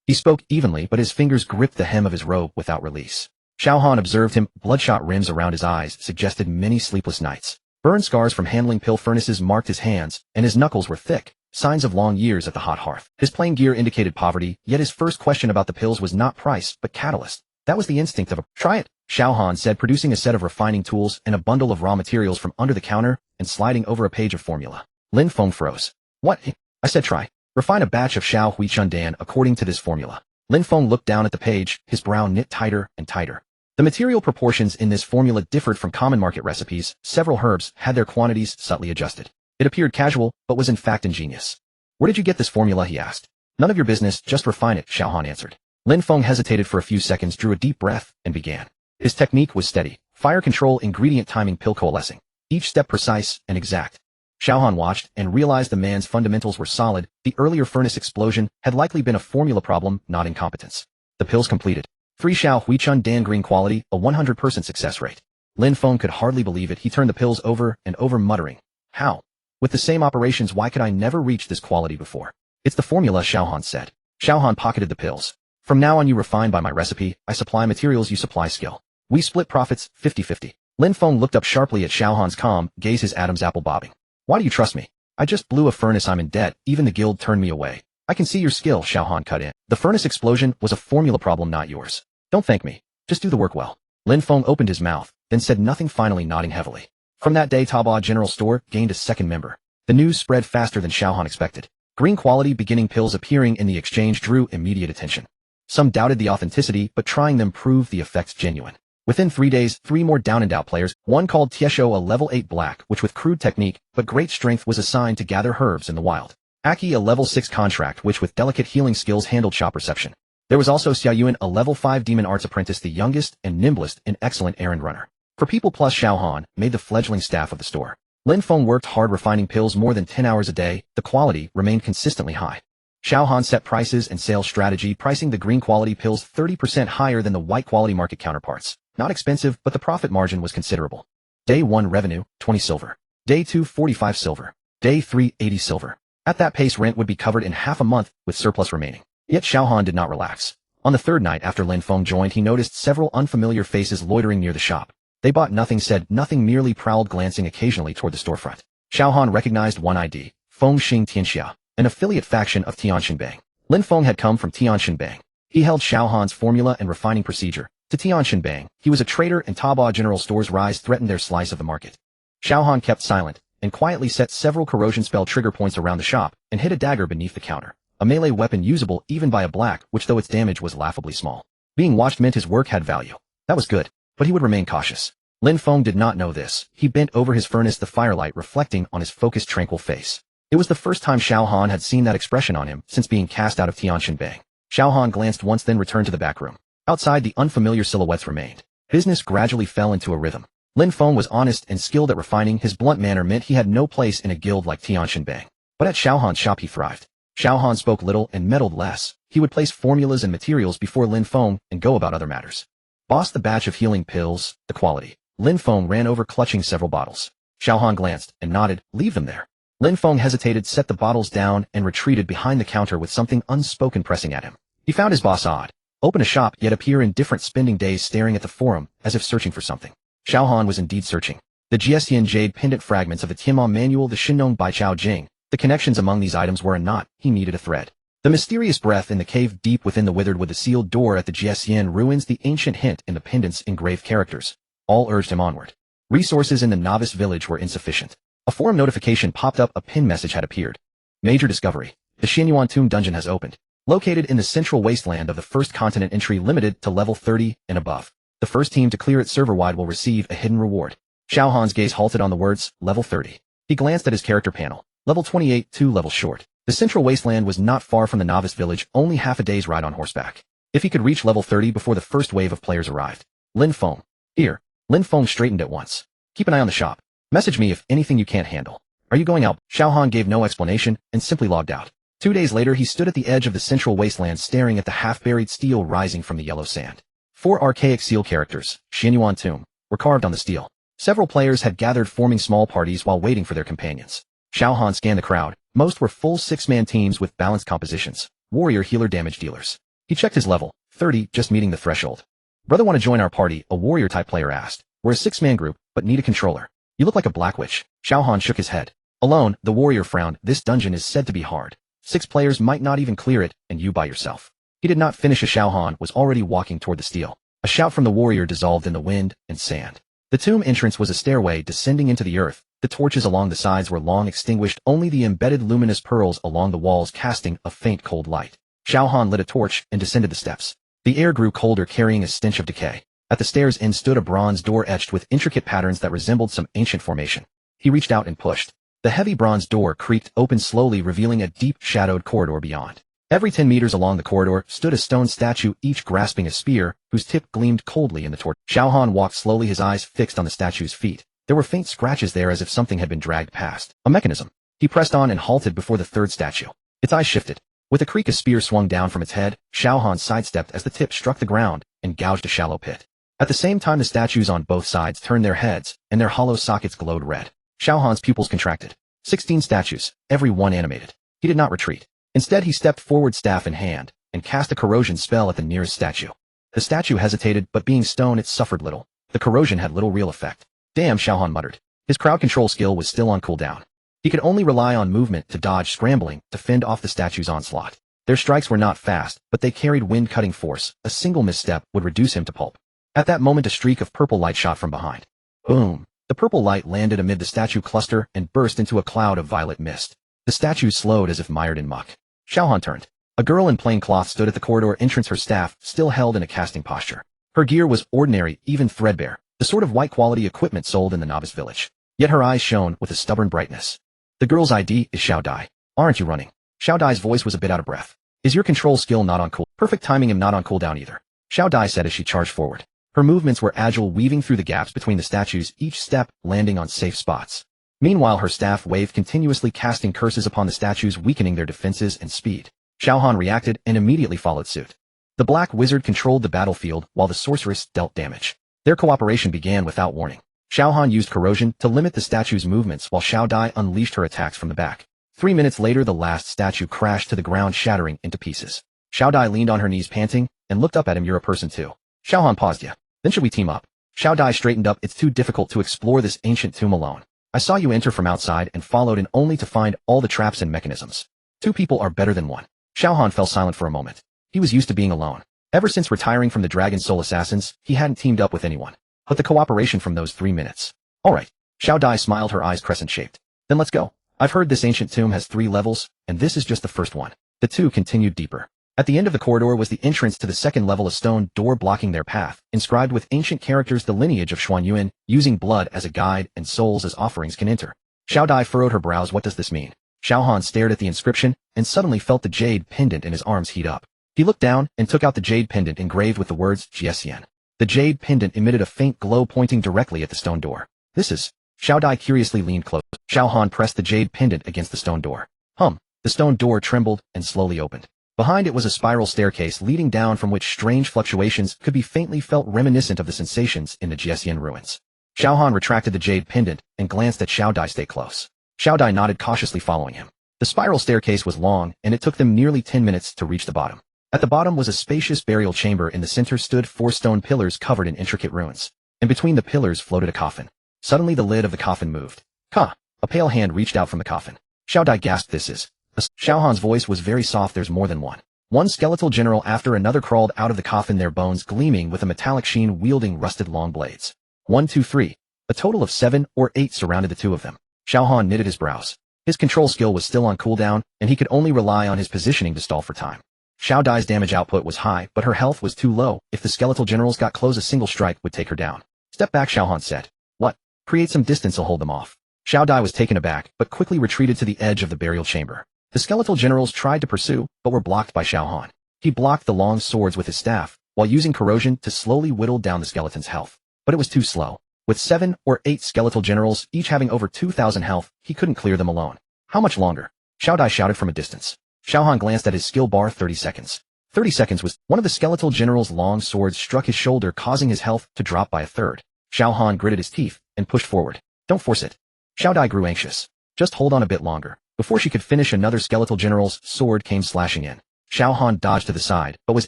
He spoke evenly, but his fingers gripped the hem of his robe without release. Xiao Han observed him. Bloodshot rims around his eyes suggested many sleepless nights. Burn scars from handling pill furnaces marked his hands, and his knuckles were thick, signs of long years at the hot hearth. His plain gear indicated poverty, yet his first question about the pills was not price, but catalyst. That was the instinct of a try it, Xiao Han said, producing a set of refining tools and a bundle of raw materials from under the counter and sliding over a page of formula. Lin Feng froze. What? I said try. Refine a batch of Xiao Hui Chundan according to this formula. Lin Feng looked down at the page, his brow knit tighter and tighter. The material proportions in this formula differed from common market recipes. Several herbs had their quantities subtly adjusted. It appeared casual, but was in fact ingenious. Where did you get this formula? He asked. None of your business, just refine it, Xiao Han answered. Lin Feng hesitated for a few seconds, drew a deep breath, and began. His technique was steady. Fire control, ingredient timing, pill coalescing. Each step precise and exact. Xiao Han watched and realized the man's fundamentals were solid. The earlier furnace explosion had likely been a formula problem, not incompetence. The pills completed. 3 Xiao Hui Chundan green quality, a 100% success rate. Lin Feng could hardly believe it. He turned the pills over and over, muttering. How? With the same operations, why could I never reach this quality before? It's the formula, Xiao Han said. Xiao Han pocketed the pills. From now on, you refine by my recipe. I supply materials, you supply skill. We split profits 50-50. Lin Feng looked up sharply at Xiao Han's calm gaze, his Adam's apple bobbing. Why do you trust me? I just blew a furnace. I'm in debt. Even the guild turned me away. I can see your skill, Xiao Han cut in. The furnace explosion was a formula problem, not yours. Don't thank me. Just do the work well. Lin Feng opened his mouth, then said nothing, finally nodding heavily. From that day, Taobao General Store gained a second member. The news spread faster than Xiao Han expected. Green quality beginning pills appearing in the exchange drew immediate attention. Some doubted the authenticity, but trying them proved the effects genuine. Within 3 days, 3 more down-and-out players, one called Tiesho, a level 8 black, which with crude technique but great strength was assigned to gather herbs in the wild. Aki, a level 6 contract, which with delicate healing skills handled shop reception. There was also Xiao Yuan, a level 5 demon arts apprentice, the youngest and nimblest and excellent errand runner. For people plus Xiao Han made the fledgling staff of the store. Lin Feng worked hard refining pills more than 10 hours a day. The quality remained consistently high. Xiao Han set prices and sales strategy, pricing the green quality pills 30% higher than the white quality market counterparts. Not expensive, but the profit margin was considerable. Day 1 revenue, 20 silver. Day 2, 45 silver. Day 3, 80 silver. At that pace, rent would be covered in half a month, with surplus remaining. Yet Xiao Han did not relax. On the third night after Lin Feng joined, he noticed several unfamiliar faces loitering near the shop. They bought nothing, said nothing, merely prowled, glancing occasionally toward the storefront. Xiao Han recognized one ID, Feng Xing Tianxia, an affiliate faction of Tianshanbang. Lin Feng had come from Tianshanbang. He held Xiao Han's formula and refining procedure. To Tianshanbang, he was a traitor, and Taobao General Store's rise threatened their slice of the market. Xiao Han kept silent and quietly set several corrosion spell trigger points around the shop and hid a dagger beneath the counter. A melee weapon usable even by a black, which though its damage was laughably small. Being watched meant his work had value. That was good, but he would remain cautious. Lin Feng did not know this. He bent over his furnace, the firelight reflecting on his focused, tranquil face. It was the first time Xiao Han had seen that expression on him since being cast out of Tianshanbang. Xiao Han glanced once, then returned to the back room. Outside, the unfamiliar silhouettes remained. Business gradually fell into a rhythm. Lin Feng was honest and skilled at refining. His blunt manner meant he had no place in a guild like Tianshanbang. But at Xiao Han's shop he thrived. Xiao Han spoke little and meddled less. He would place formulas and materials before Lin Feng and go about other matters. Boss, the batch of healing pills, the quality. Lin Feng ran over, clutching several bottles. Xiao Han glanced and nodded. Leave them there. Lin Feng hesitated, set the bottles down, and retreated behind the counter with something unspoken pressing at him. He found his boss odd. Open a shop, yet appear indifferent, spending days staring at the forum, as if searching for something. Xiao Han was indeed searching. The Jiesian jade pendant fragments of the Tianma manual, the Shinong by Chao Jing. The connections among these items were a knot. He needed a thread. The mysterious breath in the cave deep within the withered with the sealed door at the Jiesian ruins, the ancient hint in the pendant's engraved characters. All urged him onward. Resources in the novice village were insufficient. A forum notification popped up. A pin message had appeared. Major discovery. The Xianyuan tomb dungeon has opened. Located in the central wasteland of the first continent, entry limited to level 30 and above. The first team to clear it server-wide will receive a hidden reward. Xiao Han's gaze halted on the words, level 30. He glanced at his character panel. Level 28, 2 levels short. The central wasteland was not far from the novice village, only half a day's ride on horseback. If he could reach level 30 before the first wave of players arrived. Lin Feng. Here. Lin Feng straightened at once. Keep an eye on the shop. Message me if anything you can't handle. Are you going out? Xiao Han gave no explanation and simply logged out. 2 days later he stood at the edge of the central wasteland staring at the half-buried steel rising from the yellow sand. 4 archaic seal characters, Xianyuan Tomb, were carved on the steel. Several players had gathered forming small parties while waiting for their companions. Xiao Han scanned the crowd. Most were full 6-man teams with balanced compositions, warrior healer damage dealers. He checked his level, 30, just meeting the threshold. Brother, want to join our party? A warrior-type player asked. We're a 6-man group, but need a controller. You look like a black witch. Xiao Han shook his head. Alone, the warrior frowned. This dungeon is said to be hard. 6 players might not even clear it, and you by yourself. He did not finish as Xiao Han was already walking toward the steel. A shout from the warrior dissolved in the wind and sand. The tomb entrance was a stairway descending into the earth. The torches along the sides were long extinguished, only the embedded luminous pearls along the walls casting a faint cold light. Xiao Han lit a torch and descended the steps. The air grew colder, carrying a stench of decay. At the stairs' end stood a bronze door etched with intricate patterns that resembled some ancient formation. He reached out and pushed. The heavy bronze door creaked open slowly, revealing a deep, shadowed corridor beyond. Every 10 meters along the corridor stood a stone statue, each grasping a spear, whose tip gleamed coldly in the torch. Xiao Han walked slowly, his eyes fixed on the statue's feet. There were faint scratches there as if something had been dragged past. A mechanism. He pressed on and halted before the third statue. Its eyes shifted. With a creak, a spear swung down from its head. Xiao Han sidestepped as the tip struck the ground and gouged a shallow pit. At the same time, the statues on both sides turned their heads, and their hollow sockets glowed red. Xiao Han's pupils contracted. 16 statues, every one animated. He did not retreat. Instead, he stepped forward, staff in hand, and cast a corrosion spell at the nearest statue. The statue hesitated, but being stone, it suffered little. The corrosion had little real effect. Damn, Xiao Han muttered. His crowd control skill was still on cooldown. He could only rely on movement to dodge scrambling to fend off the statue's onslaught. Their strikes were not fast, but they carried wind-cutting force. A single misstep would reduce him to pulp. At that moment, a streak of purple light shot from behind. Boom! The purple light landed amid the statue cluster and burst into a cloud of violet mist. The statue slowed as if mired in muck. Xiao Han turned. A girl in plain cloth stood at the corridor entrance, her staff still held in a casting posture. Her gear was ordinary, even threadbare, the sort of white-quality equipment sold in the novice village. Yet her eyes shone with a stubborn brightness. The girl's ID is Xiao Dai. Aren't you running? Xiao Dai's voice was a bit out of breath. Is your control skill not on cool? Perfect timing, am not on cooldown either. Xiao Dai said as she charged forward. Her movements were agile, weaving through the gaps between the statues, each step landing on safe spots. Meanwhile, her staff waved continuously, casting curses upon the statues, weakening their defenses and speed. Xiao Han reacted and immediately followed suit. The black wizard controlled the battlefield while the sorceress dealt damage. Their cooperation began without warning. Xiao Han used corrosion to limit the statue's movements while Xiao Dai unleashed her attacks from the back. 3 minutes later, the last statue crashed to the ground, shattering into pieces. Xiao Dai leaned on her knees, panting, and looked up at him. You're a person too. Xiao Han paused. Yeah. Then should we team up? Xiao Dai straightened up. It's too difficult to explore this ancient tomb alone. I saw you enter from outside and followed in only to find all the traps and mechanisms. 2 people are better than 1. Xiao Han fell silent for a moment. He was used to being alone. Ever since retiring from the Dragon Soul Assassins, he hadn't teamed up with anyone. But the cooperation from those 3 minutes. Alright. Xiao Dai smiled, her eyes crescent-shaped. Then let's go. I've heard this ancient tomb has 3 levels, and this is just the first one. The 2 continued deeper. At the end of the corridor was the entrance to the second level, a stone door blocking their path, inscribed with ancient characters. The lineage of Xuanyuan, using blood as a guide and souls as offerings, can enter. Xiao Dai furrowed her brows. What does this mean? Xiao Han stared at the inscription, and suddenly felt the jade pendant in his arms heat up. He looked down, and took out the jade pendant engraved with the words, Jiesian. The jade pendant emitted a faint glow, pointing directly at the stone door. This is... Xiao Dai curiously leaned close. Xiao Han pressed the jade pendant against the stone door. The stone door trembled, and slowly opened. Behind it was a spiral staircase leading down, from which strange fluctuations could be faintly felt, reminiscent of the sensations in the Jiesian ruins. Xiao Han retracted the jade pendant, and glanced at Xiao Dai. Stay close. Xiao Dai nodded, cautiously following him. The spiral staircase was long, and it took them nearly 10 minutes to reach the bottom. At the bottom was a spacious burial chamber. In the center stood 4 stone pillars covered in intricate runes. And between the pillars floated a coffin. Suddenly the lid of the coffin moved. A pale hand reached out from the coffin. Xiao Dai gasped. This is... Xiao Han's voice was very soft. There's more than one. One skeletal general after another crawled out of the coffin, their bones gleaming with a metallic sheen, wielding rusted long blades. 1, 2, 3. A total of 7 or 8 surrounded the 2 of them. Xiao Han knitted his brows. His control skill was still on cooldown, and he could only rely on his positioning to stall for time. Xiao Dai's damage output was high, but her health was too low. If the skeletal generals got close, a single strike would take her down. Step back, Xiao Han said. What? Create some distance, I'll hold them off. Xiao Dai was taken aback, but quickly retreated to the edge of the burial chamber. The skeletal generals tried to pursue, but were blocked by Xiao Han. He blocked the long swords with his staff, while using corrosion to slowly whittle down the skeleton's health. But it was too slow. With 7 or 8 skeletal generals, each having over 2,000 health, he couldn't clear them alone. How much longer? Xiao Dai shouted from a distance. Xiao Han glanced at his skill bar. 30 seconds. 30 seconds was. One of the skeletal general's long swords struck his shoulder, causing his health to drop by a third. Xiao Han gritted his teeth and pushed forward. Don't force it. Xiao Dai grew anxious. Just hold on a bit longer. Before she could finish, another skeletal general's sword came slashing in. Xiao Han dodged to the side, but was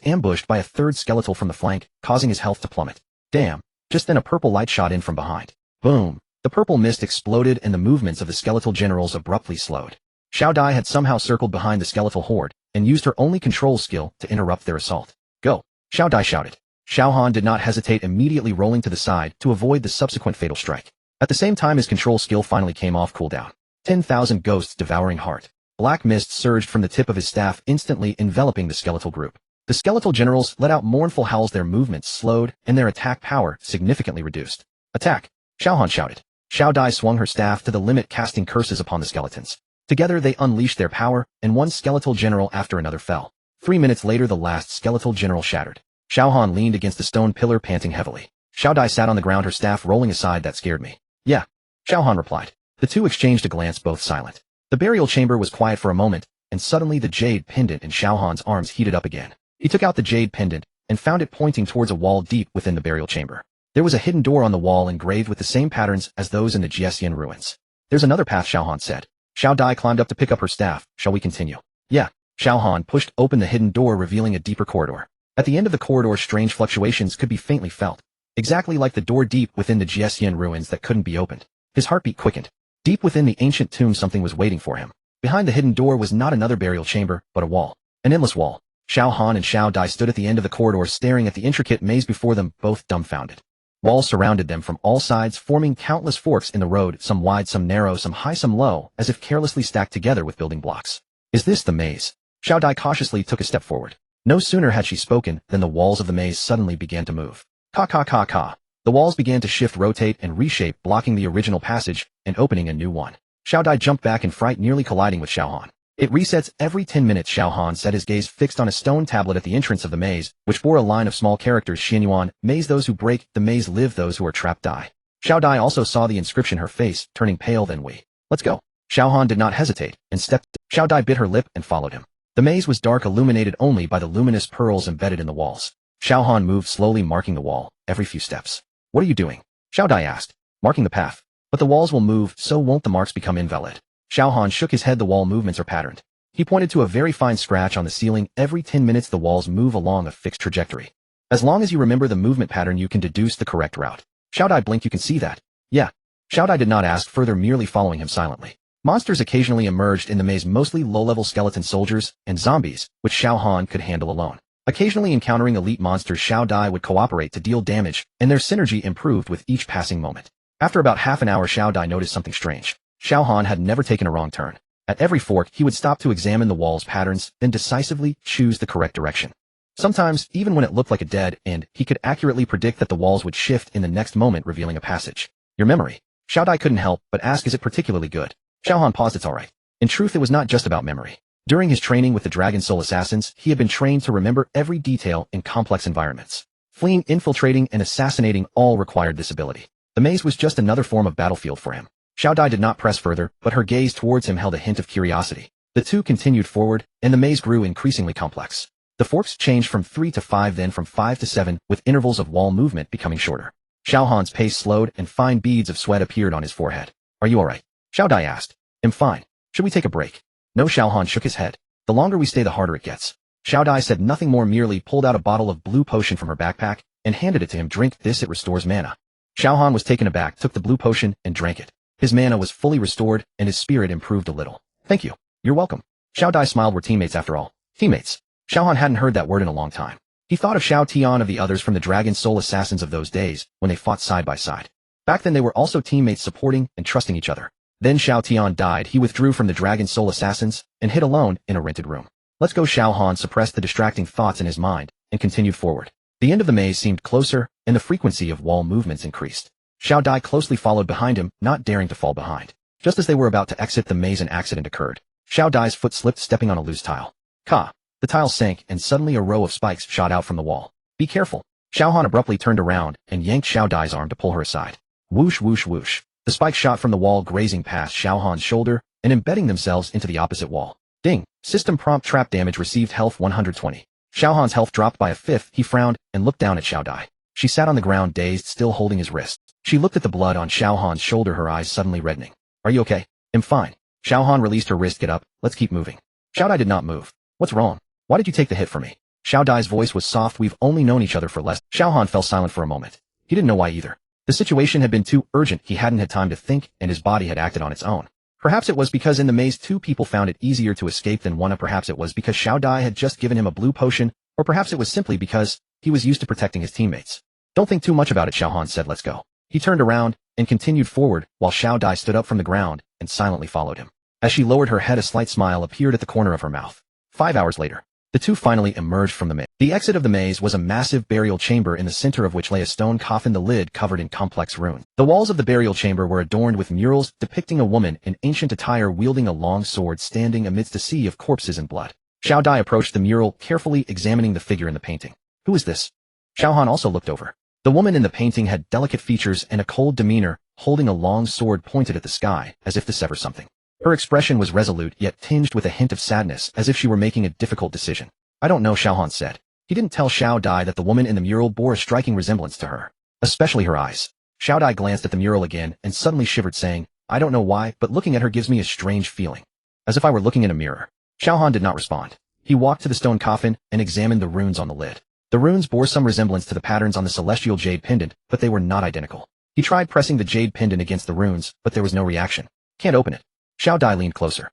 ambushed by a third skeletal from the flank, causing his health to plummet. Damn. Just then a purple light shot in from behind. Boom. The purple mist exploded and the movements of the skeletal generals abruptly slowed. Xiao Dai had somehow circled behind the skeletal horde, and used her only control skill to interrupt their assault. Go! Xiao Dai shouted. Xiao Han did not hesitate, immediately rolling to the side to avoid the subsequent fatal strike. At the same time, his control skill finally came off cooldown. 10,000 ghosts devouring heart. Black mist surged from the tip of his staff, instantly enveloping the skeletal group. The skeletal generals let out mournful howls, their movements slowed, and their attack power significantly reduced. Attack! Xiao Han shouted. Xiao Dai swung her staff to the limit, casting curses upon the skeletons. Together they unleashed their power, and one skeletal general after another fell. 3 minutes later, the last skeletal general shattered. Xiao Han leaned against the stone pillar, panting heavily. Xiao Dai sat on the ground, her staff rolling aside. That scared me. Yeah. Xiao Han replied. The two exchanged a glance, both silent. The burial chamber was quiet for a moment, and suddenly the jade pendant in Xiao Han's arms heated up again. He took out the jade pendant, and found it pointing towards a wall deep within the burial chamber. There was a hidden door on the wall engraved with the same patterns as those in the Jiesian ruins. There's another path, Xiao Han said. Xiao Dai climbed up to pick up her staff. Shall we continue? Yeah. Xiao Han pushed open the hidden door, revealing a deeper corridor. At the end of the corridor, strange fluctuations could be faintly felt. Exactly like the door deep within the Jiesian ruins that couldn't be opened. His heartbeat quickened. Deep within the ancient tomb, something was waiting for him. Behind the hidden door was not another burial chamber, but a wall. An endless wall. Xiao Han and Xiao Dai stood at the end of the corridor, staring at the intricate maze before them, both dumbfounded. Walls surrounded them from all sides, forming countless forks in the road, some wide, some narrow, some high, some low, as if carelessly stacked together with building blocks. Is this the maze? Xiao Dai cautiously took a step forward. No sooner had she spoken than the walls of the maze suddenly began to move. Ka ka ka ka. The walls began to shift, rotate, and reshape, blocking the original passage and opening a new one. Xiao Dai jumped back in fright, nearly colliding with Xiao Han. It resets every 10 minutes. Xiao Han set his gaze fixed on a stone tablet at the entrance of the maze, which bore a line of small characters: Xianyuan, maze those who break the maze live, those who are trapped die. Xiao Dai also saw the inscription, her face turning pale. Then we. Let's go. Xiao Han did not hesitate and stepped. Xiao Dai bit her lip and followed him. The maze was dark, illuminated only by the luminous pearls embedded in the walls. Xiao Han moved slowly, marking the wall every few steps. What are you doing? Xiao Dai asked. Marking the path. But the walls will move, so won't the marks become invalid? Xiao Han shook his head. The wall movements are patterned. He pointed to a very fine scratch on the ceiling. Every 10 minutes the walls move along a fixed trajectory. As long as you remember the movement pattern, you can deduce the correct route. Xiao Dai blinked. You can see that? Yeah. Xiao Dai did not ask further, merely following him silently. Monsters occasionally emerged in the maze, mostly low-level skeleton soldiers and zombies, which Xiao Han could handle alone. Occasionally encountering elite monsters, Xiao Dai would cooperate to deal damage, and their synergy improved with each passing moment. After about half an hour, Xiao Dai noticed something strange. Xiao Han had never taken a wrong turn. At every fork, he would stop to examine the wall's patterns, then decisively choose the correct direction. Sometimes, even when it looked like a dead end, he could accurately predict that the walls would shift in the next moment, revealing a passage. Your memory. Xiao Dai couldn't help but ask, is it particularly good? Xiao Han paused. It's alright. In truth, it was not just about memory. During his training with the Dragon Soul Assassins, he had been trained to remember every detail in complex environments. Fleeing, infiltrating, and assassinating all required this ability. The maze was just another form of battlefield for him. Xiao Dai did not press further, but her gaze towards him held a hint of curiosity. The two continued forward, and the maze grew increasingly complex. The forks changed from 3 to 5, then from 5 to 7, with intervals of wall movement becoming shorter. Xiao Han's pace slowed, and fine beads of sweat appeared on his forehead. Are you alright? Xiao Dai asked. I'm fine. Should we take a break? No, Xiao Han shook his head. The longer we stay, the harder it gets. Xiao Dai said nothing more, merely pulled out a bottle of blue potion from her backpack and handed it to him. Drink this, it restores mana. Xiao Han was taken aback, took the blue potion, and drank it. His mana was fully restored, and his spirit improved a little. Thank you. You're welcome. Xiao Dai smiled. We're teammates after all. Teammates. Xiao Han hadn't heard that word in a long time. He thought of Xiao Tian, of the others from the Dragon Soul Assassins of those days, when they fought side by side. Back then they were also teammates, supporting and trusting each other. Then Xiao Tian died. He withdrew from the Dragon Soul Assassins and hid alone in a rented room. Let's go. Xiao Han suppressed the distracting thoughts in his mind and continued forward. The end of the maze seemed closer, and the frequency of wall movements increased. Xiao Dai closely followed behind him, not daring to fall behind. Just as they were about to exit the maze, an accident occurred. Xiao Dai's foot slipped, stepping on a loose tile. Ka! The tile sank, and suddenly a row of spikes shot out from the wall. Be careful. Xiao Han abruptly turned around and yanked Xiao Dai's arm to pull her aside. Whoosh whoosh whoosh. The spikes shot from the wall, grazing past Xiao Han's shoulder and embedding themselves into the opposite wall. Ding. System prompt: trap damage received, health 120. Xiao Han's health dropped by a fifth. He frowned and looked down at Xiao Dai. She sat on the ground, dazed, still holding his wrist. She looked at the blood on Xiao Han's shoulder, her eyes suddenly reddening. Are you okay? I'm fine. Xiao Han released her wrist. Get up, let's keep moving. Xiao Dai did not move. What's wrong? Why did you take the hit for me? Xiao Dai's voice was soft. We've only known each other for less. Xiao Han fell silent for a moment. He didn't know why either. The situation had been too urgent. He hadn't had time to think, and his body had acted on its own. Perhaps it was because in the maze two people found it easier to escape than one, or perhaps it was because Xiao Dai had just given him a blue potion, or perhaps it was simply because he was used to protecting his teammates. Don't think too much about it, Xiao Han said. Let's go. He turned around and continued forward while Xiao Dai stood up from the ground and silently followed him. As she lowered her head, a slight smile appeared at the corner of her mouth. 5 hours later, the two finally emerged from the maze. The exit of the maze was a massive burial chamber, in the center of which lay a stone coffin, the lid covered in complex runes. The walls of the burial chamber were adorned with murals depicting a woman in ancient attire wielding a long sword standing amidst a sea of corpses and blood. Xiao Dai approached the mural, carefully examining the figure in the painting. Who is this? Xiao Han also looked over. The woman in the painting had delicate features and a cold demeanor, holding a long sword pointed at the sky, as if to sever something. Her expression was resolute, yet tinged with a hint of sadness, as if she were making a difficult decision. I don't know, Xiao Han said. He didn't tell Xiao Dai that the woman in the mural bore a striking resemblance to her, especially her eyes. Xiao Dai glanced at the mural again and suddenly shivered, saying, I don't know why, but looking at her gives me a strange feeling. As if I were looking in a mirror. Xiao Han did not respond. He walked to the stone coffin and examined the runes on the lid. The runes bore some resemblance to the patterns on the celestial jade pendant, but they were not identical. He tried pressing the jade pendant against the runes, but there was no reaction. Can't open it. Xiao Dai leaned closer.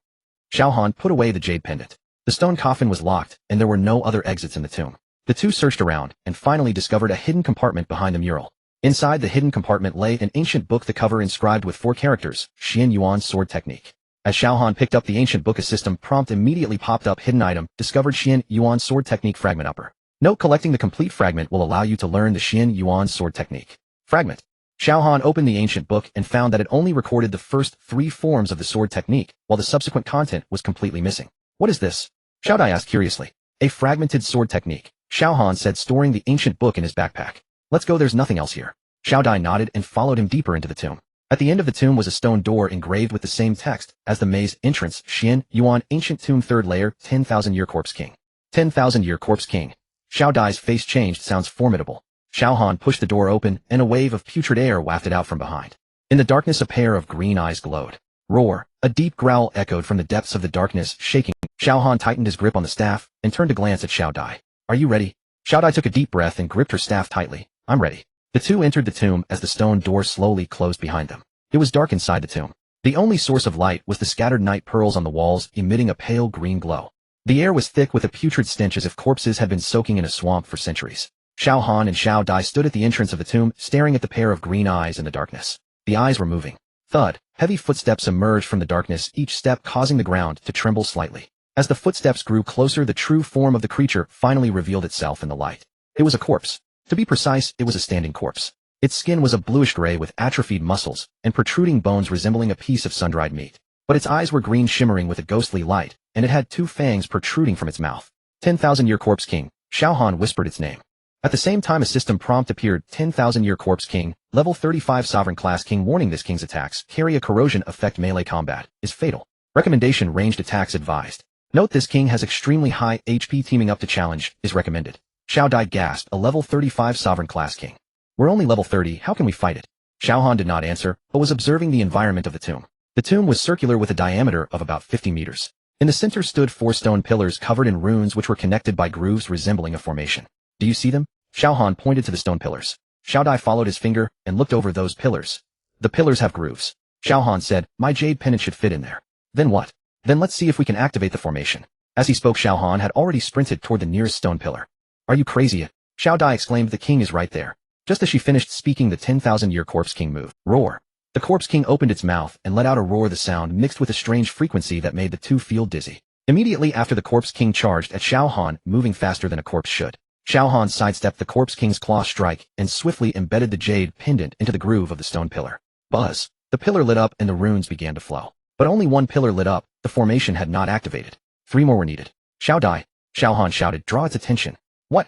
Xiao Han put away the jade pendant. The stone coffin was locked, and there were no other exits in the tomb. The two searched around, and finally discovered a hidden compartment behind the mural. Inside the hidden compartment lay an ancient book, the cover inscribed with 4 characters, Xian Yuan's sword technique. As Xiao Han picked up the ancient book, a system prompt immediately popped up. Hidden item, discovered Xian Yuan's sword technique fragment upper. Note: collecting the complete fragment will allow you to learn the Xian Yuan's sword technique. Fragment. Xiao Han opened the ancient book and found that it only recorded the first 3 forms of the sword technique, while the subsequent content was completely missing. What is this? Xiao Dai asked curiously. A fragmented sword technique, Xiao Han said, storing the ancient book in his backpack. Let's go, there's nothing else here. Xiao Dai nodded and followed him deeper into the tomb. At the end of the tomb was a stone door engraved with the same text as the maze entrance, Xian Yuan ancient tomb, 3rd layer, 10,000-year corpse king. 10,000-year corpse king. Xiao Dai's face changed. Sounds formidable. Xiao Han pushed the door open, and a wave of putrid air wafted out from behind. In the darkness, a pair of green eyes glowed. Roar! A deep growl echoed from the depths of the darkness, shaking. Xiao Han tightened his grip on the staff, and turned to glance at Xiao Dai. Are you ready? Xiao Dai took a deep breath and gripped her staff tightly. I'm ready. The two entered the tomb as the stone door slowly closed behind them. It was dark inside the tomb. The only source of light was the scattered night pearls on the walls, emitting a pale green glow. The air was thick with a putrid stench, as if corpses had been soaking in a swamp for centuries. Xiao Han and Xiao Dai stood at the entrance of the tomb, staring at the pair of green eyes in the darkness. The eyes were moving. Thud. Heavy footsteps emerged from the darkness, each step causing the ground to tremble slightly. As the footsteps grew closer, the true form of the creature finally revealed itself in the light. It was a corpse. To be precise, it was a standing corpse. Its skin was a bluish gray with atrophied muscles and protruding bones resembling a piece of sun-dried meat. But its eyes were green, shimmering with a ghostly light, and it had 2 fangs protruding from its mouth. 10,000-year corpse king. Xiao Han whispered its name. At the same time, a system prompt appeared. 10,000-year corpse king, level 35 sovereign class king. Warning: this king's attacks carry a corrosion effect. Melee combat is fatal. Recommendation: ranged attacks advised. Note: this king has extremely high HP. Teaming up to challenge is recommended. Xiao Dai gasped. A level 35 sovereign class king. We're only level 30, how can we fight it? Xiao Han did not answer, but was observing the environment of the tomb. The tomb was circular with a diameter of about 50 meters. In the center stood 4 stone pillars covered in runes which were connected by grooves resembling a formation. Do you see them? Xiao Han pointed to the stone pillars. Xiao Dai followed his finger and looked over those pillars. The pillars have grooves. Xiao Han said, my jade pendant should fit in there. Then what? Then let's see if we can activate the formation. As he spoke, Xiao Han had already sprinted toward the nearest stone pillar. Are you crazy? Xiao Dai exclaimed, the king is right there. Just as she finished speaking, the 10,000-year corpse king moved. Roar. The corpse king opened its mouth and let out a roar, the sound mixed with a strange frequency that made the two feel dizzy. Immediately after, the corpse king charged at Xiao Han, moving faster than a corpse should. Xiao Han sidestepped the corpse king's claw strike and swiftly embedded the jade pendant into the groove of the stone pillar. Buzz. The pillar lit up and the runes began to flow. But only one pillar lit up. The formation had not activated. 3 more were needed. Xiao Dai. Xiao Han shouted, draw its attention. What?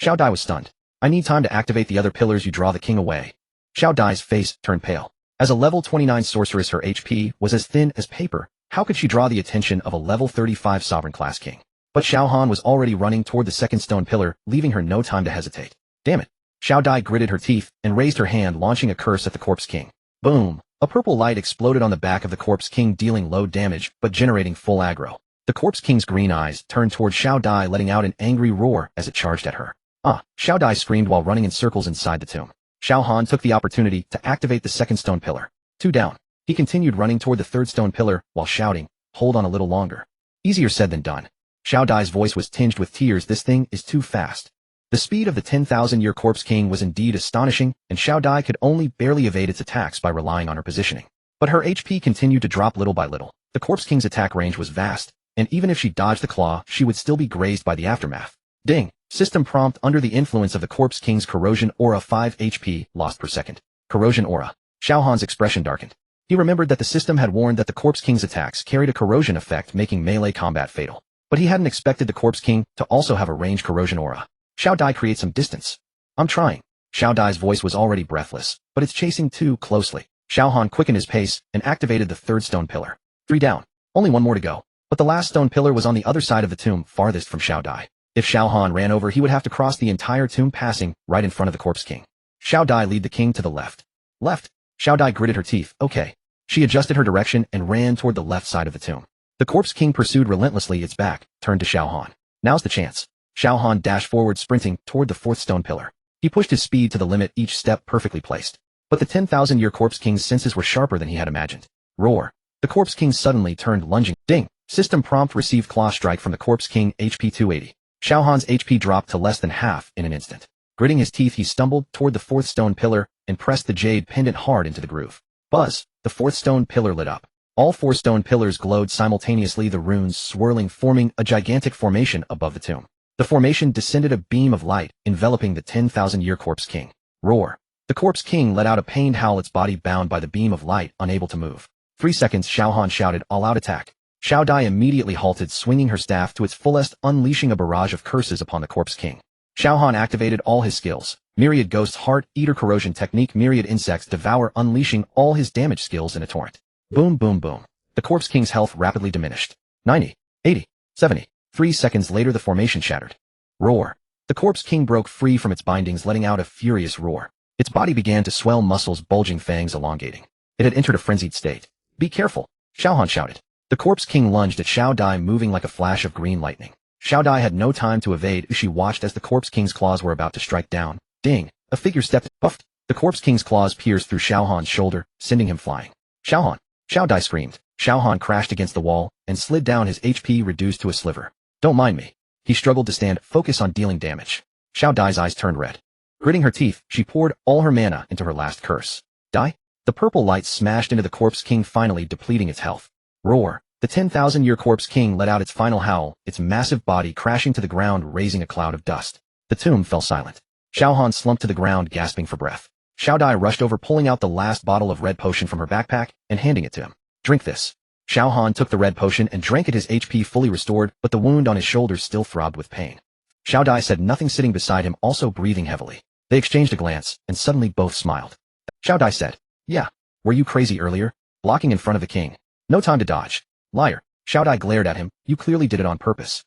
Xiao Dai was stunned. I need time to activate the other pillars. You draw the king away. Xiao Dai's face turned pale. As a level 29 sorceress, her HP was as thin as paper. How could she draw the attention of a level 35 sovereign class king? But Xiao Han was already running toward the second stone pillar, leaving her no time to hesitate. Damn it. Xiao Dai gritted her teeth and raised her hand, launching a curse at the corpse king. Boom. A purple light exploded on the back of the corpse king, dealing low damage, but generating full aggro. The corpse king's green eyes turned toward Xiao Dai, letting out an angry roar as it charged at her. Xiao Dai screamed while running in circles inside the tomb. Xiao Han took the opportunity to activate the second stone pillar. 2 down. He continued running toward the third stone pillar while shouting, hold on a little longer. Easier said than done. Xiao Dai's voice was tinged with tears. This thing is too fast. The speed of the 10,000-year corpse king was indeed astonishing, and Xiao Dai could only barely evade its attacks by relying on her positioning. But her HP continued to drop little by little. The corpse king's attack range was vast, and even if she dodged the claw, she would still be grazed by the aftermath. Ding. System prompt: under the influence of the corpse king's corrosion aura, 5 HP lost per second. Corrosion aura. Xiao Han's expression darkened. He remembered that the system had warned that the corpse king's attacks carried a corrosion effect, making melee combat fatal. But he hadn't expected the corpse king to also have a ranged corrosion aura. Xiao Dai, create some distance. I'm trying. Xiao Dai's voice was already breathless, but it's chasing too closely. Xiao Han quickened his pace and activated the third stone pillar. 3 down. Only 1 more to go. But the last stone pillar was on the other side of the tomb, farthest from Xiao Dai. If Xiao Han ran over, he would have to cross the entire tomb, passing right in front of the corpse king. Xiao Dai, lead the king to the left. Left. Xiao Dai gritted her teeth. Okay. She adjusted her direction and ran toward the left side of the tomb. The corpse king pursued relentlessly. Its back turned to Xiao Han. Now's the chance. Xiao Han dashed forward, sprinting toward the fourth stone pillar. He pushed his speed to the limit, each step perfectly placed. But the 10,000-year corpse king's senses were sharper than he had imagined. Roar. The corpse king suddenly turned, lunging. Ding. System prompt: received claw strike from the corpse king, HP 280. Xiao Han's HP dropped to less than half in an instant. Gritting his teeth, he stumbled toward the fourth stone pillar and pressed the jade pendant hard into the groove. Buzz. The fourth stone pillar lit up. All 4 stone pillars glowed simultaneously, the runes swirling, forming a gigantic formation above the tomb. The formation descended a beam of light, enveloping the 10,000-year corpse king. Roar. The corpse king let out a pained howl, its body bound by the beam of light, unable to move. 3 seconds. Xiao Han shouted, all-out attack. Xiao Dai immediately halted, swinging her staff to its fullest, unleashing a barrage of curses upon the corpse king. Xiao Han activated all his skills. Myriad Ghost, Heart Eater, Corrosion Technique, Myriad Insects, Devour, unleashing all his damage skills in a torrent. Boom, boom, boom. The corpse king's health rapidly diminished. 90, 80, 70. 3 seconds later, the formation shattered. Roar. The corpse king broke free from its bindings, letting out a furious roar. Its body began to swell, muscles bulging, fangs elongating. It had entered a frenzied state. Be careful, Xiao Han shouted. The corpse king lunged at Xiao Dai, moving like a flash of green lightning. Xiao Dai had no time to evade. She watched as the corpse king's claws were about to strike down. Ding. A figure stepped, puffed. The corpse king's claws pierced through Xiao Han's shoulder, sending him flying. Xiao Han. Xiao Dai screamed. Xiao Han crashed against the wall and slid down, his HP reduced to a sliver. Don't mind me. He struggled to stand. Focus on dealing damage. Xiao Dai's eyes turned red. Gritting her teeth, she poured all her mana into her last curse. Die? The purple light smashed into the corpse king, finally depleting its health. Roar. The 10,000-year corpse king let out its final howl, its massive body crashing to the ground, raising a cloud of dust. The tomb fell silent. Xiao Han slumped to the ground, gasping for breath. Xiao Dai rushed over, pulling out the last bottle of red potion from her backpack and handing it to him. Drink this. Xiao Han took the red potion and drank it, his HP fully restored, but the wound on his shoulder still throbbed with pain. Xiao Dai said nothing, sitting beside him, also breathing heavily. They exchanged a glance, and suddenly both smiled. Xiao Dai said, yeah. Were you crazy earlier? Blocking in front of the king. No time to dodge. Liar. Xiao Dai glared at him. You clearly did it on purpose.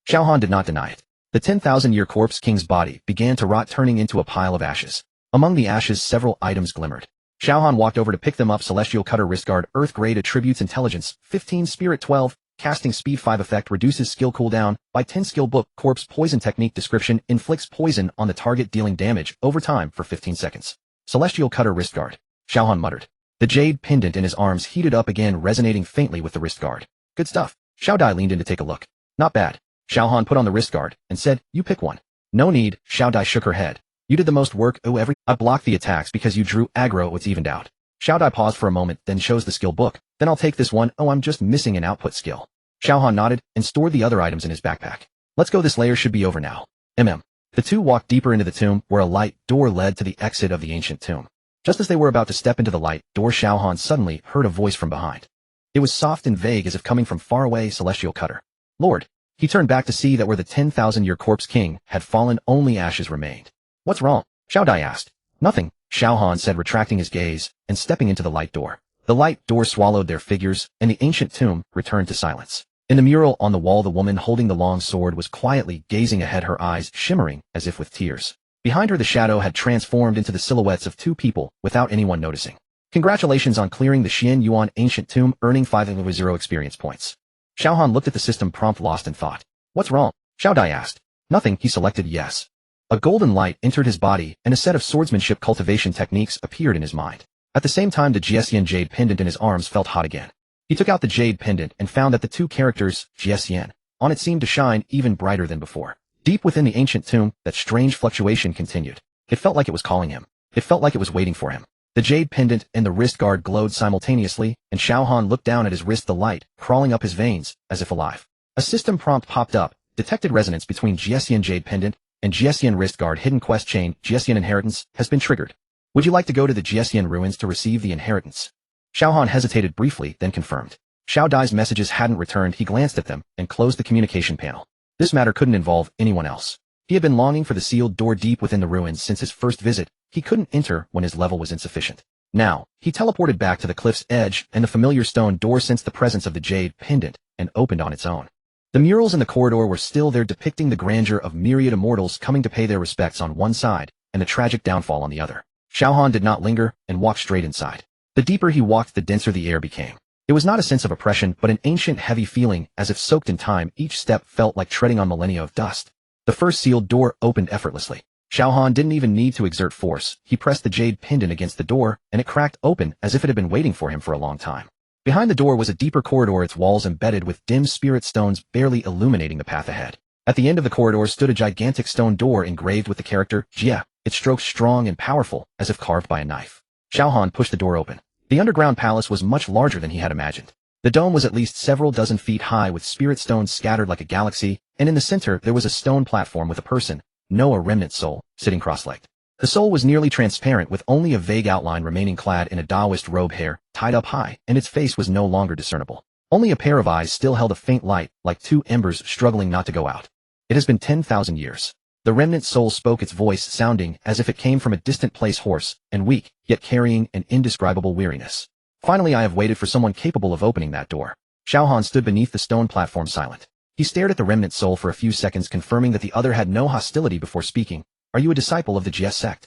Xiao Han did not deny it. The 10,000-year corpse king's body began to rot, turning into a pile of ashes. Among the ashes, several items glimmered. Xiao Han walked over to pick them up. Celestial Cutter, Wristguard, Earth Grade, attributes Intelligence 15, Spirit 12, Casting Speed 5, effect reduces skill cooldown by 10, skill book, Corpse Poison Technique, description, inflicts poison on the target, dealing damage over time for 15 seconds. Celestial Cutter, Wristguard. Xiao Han muttered. The jade pendant in his arms heated up again, resonating faintly with the wristguard. Good stuff. Xiao Dai leaned in to take a look. Not bad. Xiao Han put on the wristguard and said, you pick one. No need. Xiao Dai shook her head. You did the most work. Oh, I blocked the attacks because you drew aggro. It's evened out. Xiao Dai paused for a moment, then chose the skill book. Then I'll take this one. Oh, I'm just missing an output skill. Xiao Han nodded and stored the other items in his backpack. Let's go. This layer should be over now. The two walked deeper into the tomb, where a light door led to the exit of the ancient tomb. Just as they were about to step into the light door, Xiao Han suddenly heard a voice from behind. It was soft and vague, as if coming from far away. Celestial Cutter. Lord. He turned back to see that where the 10,000-year corpse king had fallen, only ashes remained. What's wrong? Xiao Dai asked. Nothing, Xiao Han said, retracting his gaze and stepping into the light door. The light door swallowed their figures, and the ancient tomb returned to silence. In the mural on the wall, the woman holding the long sword was quietly gazing ahead, her eyes shimmering as if with tears. Behind her, the shadow had transformed into the silhouettes of two people without anyone noticing. Congratulations on clearing the Xian Yuan ancient tomb, earning 500 experience points. Xiao Han looked at the system prompt, lost in thought. What's wrong? Xiao Dai asked. Nothing, he selected yes. A golden light entered his body, and a set of swordsmanship cultivation techniques appeared in his mind. At the same time, the Jiesian jade pendant in his arms felt hot again. He took out the jade pendant and found that the two characters, Jiesian, on it seemed to shine even brighter than before. Deep within the ancient tomb, that strange fluctuation continued. It felt like it was calling him. It felt like it was waiting for him. The jade pendant and the wrist guard glowed simultaneously, and Xiao Han looked down at his wrist, the light crawling up his veins, as if alive. A system prompt popped up, detected resonance between Jiesian jade pendant and Jiesian wrist guard. Hidden quest chain, Jiesian inheritance, has been triggered. Would you like to go to the Jiesian ruins to receive the inheritance? Xiao Han hesitated briefly, then confirmed. Xiao Dai's messages hadn't returned. He glanced at them and closed the communication panel. This matter couldn't involve anyone else. He had been longing for the sealed door deep within the ruins since his first visit. He couldn't enter when his level was insufficient. Now, he teleported back to the cliff's edge, and the familiar stone door sensed the presence of the jade pendant and opened on its own. The murals in the corridor were still there, depicting the grandeur of myriad immortals coming to pay their respects on one side and the tragic downfall on the other. Xiao Han did not linger and walked straight inside. The deeper he walked, the denser the air became. It was not a sense of oppression, but an ancient, heavy feeling, as if soaked in time. Each step felt like treading on millennia of dust. The first sealed door opened effortlessly. Xiao Han didn't even need to exert force. He pressed the jade pendant against the door, and it cracked open as if it had been waiting for him for a long time. Behind the door was a deeper corridor, its walls embedded with dim spirit stones barely illuminating the path ahead. At the end of the corridor stood a gigantic stone door engraved with the character Jia, its strokes strong and powerful, as if carved by a knife. Xiao Han pushed the door open. The underground palace was much larger than he had imagined. The dome was at least several dozen feet high, with spirit stones scattered like a galaxy, and in the center there was a stone platform with a person, a remnant soul, sitting cross-legged. The soul was nearly transparent, with only a vague outline remaining, clad in a Taoist robe, hair tied up high, and its face was no longer discernible. Only a pair of eyes still held a faint light, like two embers struggling not to go out. It has been 10,000 years. The remnant soul spoke, its voice sounding as if it came from a distant place, hoarse and weak, yet carrying an indescribable weariness. Finally, I have waited for someone capable of opening that door. Xiao Han stood beneath the stone platform, silent. He stared at the remnant soul for a few seconds, confirming that the other had no hostility before speaking. Are you a disciple of the Jia sect?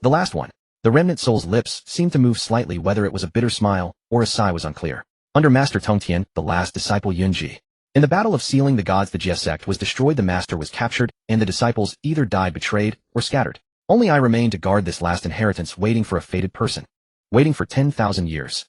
The last one. The remnant soul's lips seemed to move slightly, whether it was a bitter smile or a sigh was unclear. Under Master Tongtian, the last disciple Yunji. In the battle of sealing the gods, the Jia sect was destroyed, the master was captured, and the disciples either died betrayed or scattered. Only I remained to guard this last inheritance, waiting for a fated person. Waiting for 10,000 years.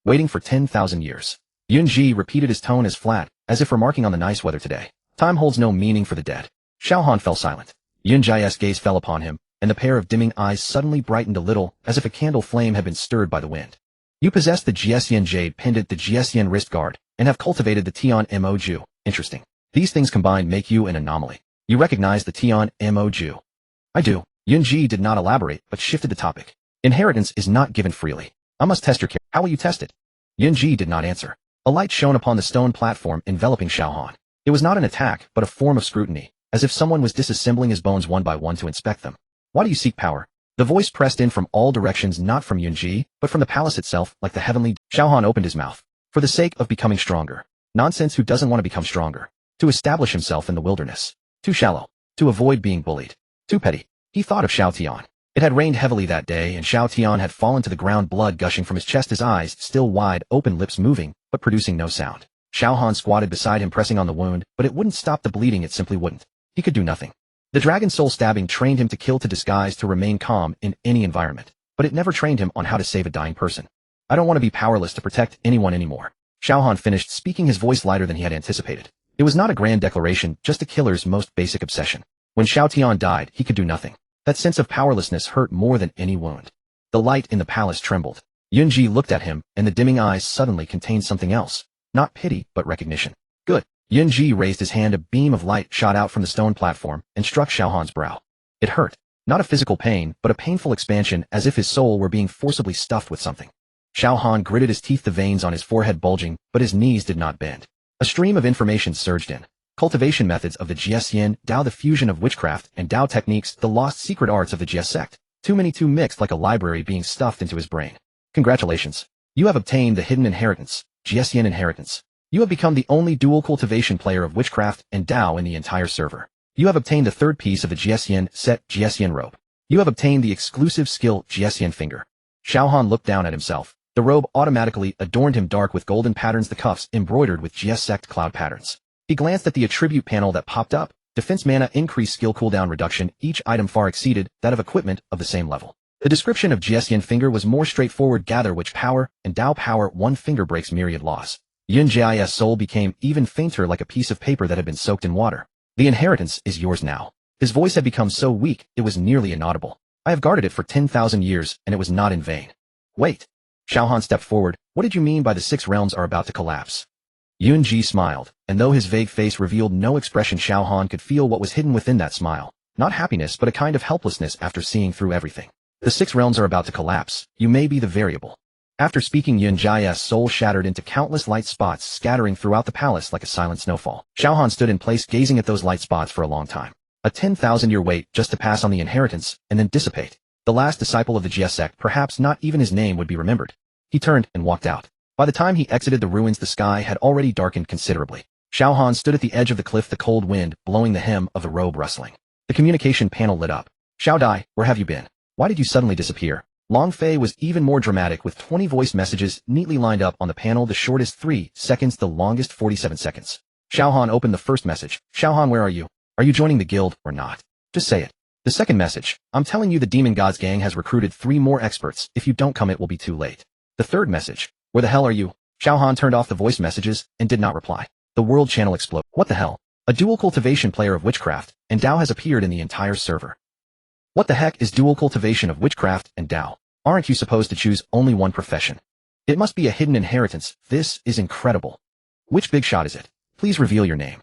Waiting for 10,000 years. Yunji repeated, his tone as flat, as if remarking on the nice weather today. Time holds no meaning for the dead. Xiao Han fell silent. Yunji's gaze fell upon him, and the pair of dimming eyes suddenly brightened a little, as if a candle flame had been stirred by the wind. You possess the Jiesian jade pendant, the Jiesian wrist guard, and have cultivated the Tian Mo Ju. Interesting. These things combined make you an anomaly. You recognize the Tian Mo Ju? I do. Yunji did not elaborate, but shifted the topic. Inheritance is not given freely. I must test your care. How will you test it? Yunji did not answer. A light shone upon the stone platform enveloping Xiao Han. It was not an attack, but a form of scrutiny, as if someone was disassembling his bones one by one to inspect them. Why do you seek power? The voice pressed in from all directions, not from Yunji, but from the palace itself, like the heavenly. Xiao Han opened his mouth. For the sake of becoming stronger. Nonsense, who doesn't want to become stronger? To establish himself in the wilderness. Too shallow. To avoid being bullied. Too petty. He thought of Xiao Tian. It had rained heavily that day, and Xiao Tian had fallen to the ground, blood gushing from his chest, his eyes still wide open, lips moving, but producing no sound. Xiao Han squatted beside him, pressing on the wound, but it wouldn't stop the bleeding, it simply wouldn't. He could do nothing. The dragon soul stabbing trained him to kill, to disguise, to remain calm in any environment, but it never trained him on how to save a dying person. I don't want to be powerless to protect anyone anymore. Xiao Han finished, speaking, his voice lighter than he had anticipated. It was not a grand declaration, just a killer's most basic obsession. When Xiao Tian died, he could do nothing. That sense of powerlessness hurt more than any wound. The light in the palace trembled. Yunji looked at him, and the dimming eyes suddenly contained something else. Not pity, but recognition. Good. Yunji raised his hand, a beam of light shot out from the stone platform, and struck Xiao Han's brow. It hurt. Not a physical pain, but a painful expansion, as if his soul were being forcibly stuffed with something. Xiao Han gritted his teeth, the veins on his forehead bulging, but his knees did not bend. A stream of information surged in. Cultivation methods of the GSN, Dao the fusion of witchcraft and Dao techniques, the lost secret arts of the GS sect. Too mixed like a library being stuffed into his brain. Congratulations. You have obtained the hidden inheritance, GSN inheritance. You have become the only dual cultivation player of witchcraft and Dao in the entire server. You have obtained the third piece of the GSN set GSN robe. You have obtained the exclusive skill GSN finger. Xiao Han looked down at himself. The robe automatically adorned him dark with golden patterns, the cuffs embroidered with GS sect cloud patterns. He glanced at the attribute panel that popped up. Defense mana increase, skill cooldown reduction. Each item far exceeded that of equipment of the same level. The description of GSN finger was more straightforward. Gather witch power and Dao power. One finger breaks myriad loss. Yun Ji's soul became even fainter like a piece of paper that had been soaked in water. The inheritance is yours now. His voice had become so weak, it was nearly inaudible. I have guarded it for 10,000 years, and it was not in vain. Wait. Xiao Han stepped forward. What did you mean by the 6 realms are about to collapse? Yun Ji smiled, and though his vague face revealed no expression, Xiao Han could feel what was hidden within that smile. Not happiness, but a kind of helplessness after seeing through everything. The 6 realms are about to collapse. You may be the variable. After speaking, Yun Ji's soul shattered into countless light spots scattering throughout the palace like a silent snowfall. Xiao Han stood in place gazing at those light spots for a long time. A 10,000-year wait just to pass on the inheritance and then dissipate. The last disciple of the GS sect, perhaps not even his name would be remembered. He turned and walked out. By the time he exited the ruins, the sky had already darkened considerably. Xiao Han stood at the edge of the cliff, the cold wind blowing the hem of the robe rustling. The communication panel lit up. Xiao Dai, where have you been? Why did you suddenly disappear? Long Fei was even more dramatic with 20 voice messages neatly lined up on the panel, the shortest 3 seconds, the longest 47 seconds. Xiao Han opened the first message. Xiao Han, where are you? Are you joining the guild or not? Just say it. The second message. I'm telling you, the Demon Gods gang has recruited 3 more experts. If you don't come, it will be too late. The third message. Where the hell are you? Xiao Han turned off the voice messages and did not reply. The world channel exploded. What the hell? A dual cultivation player of witchcraft and Dao has appeared in the entire server. What the heck is dual cultivation of witchcraft and Dao? Aren't you supposed to choose only one profession? It must be a hidden inheritance. This is incredible. Which big shot is it? Please reveal your name.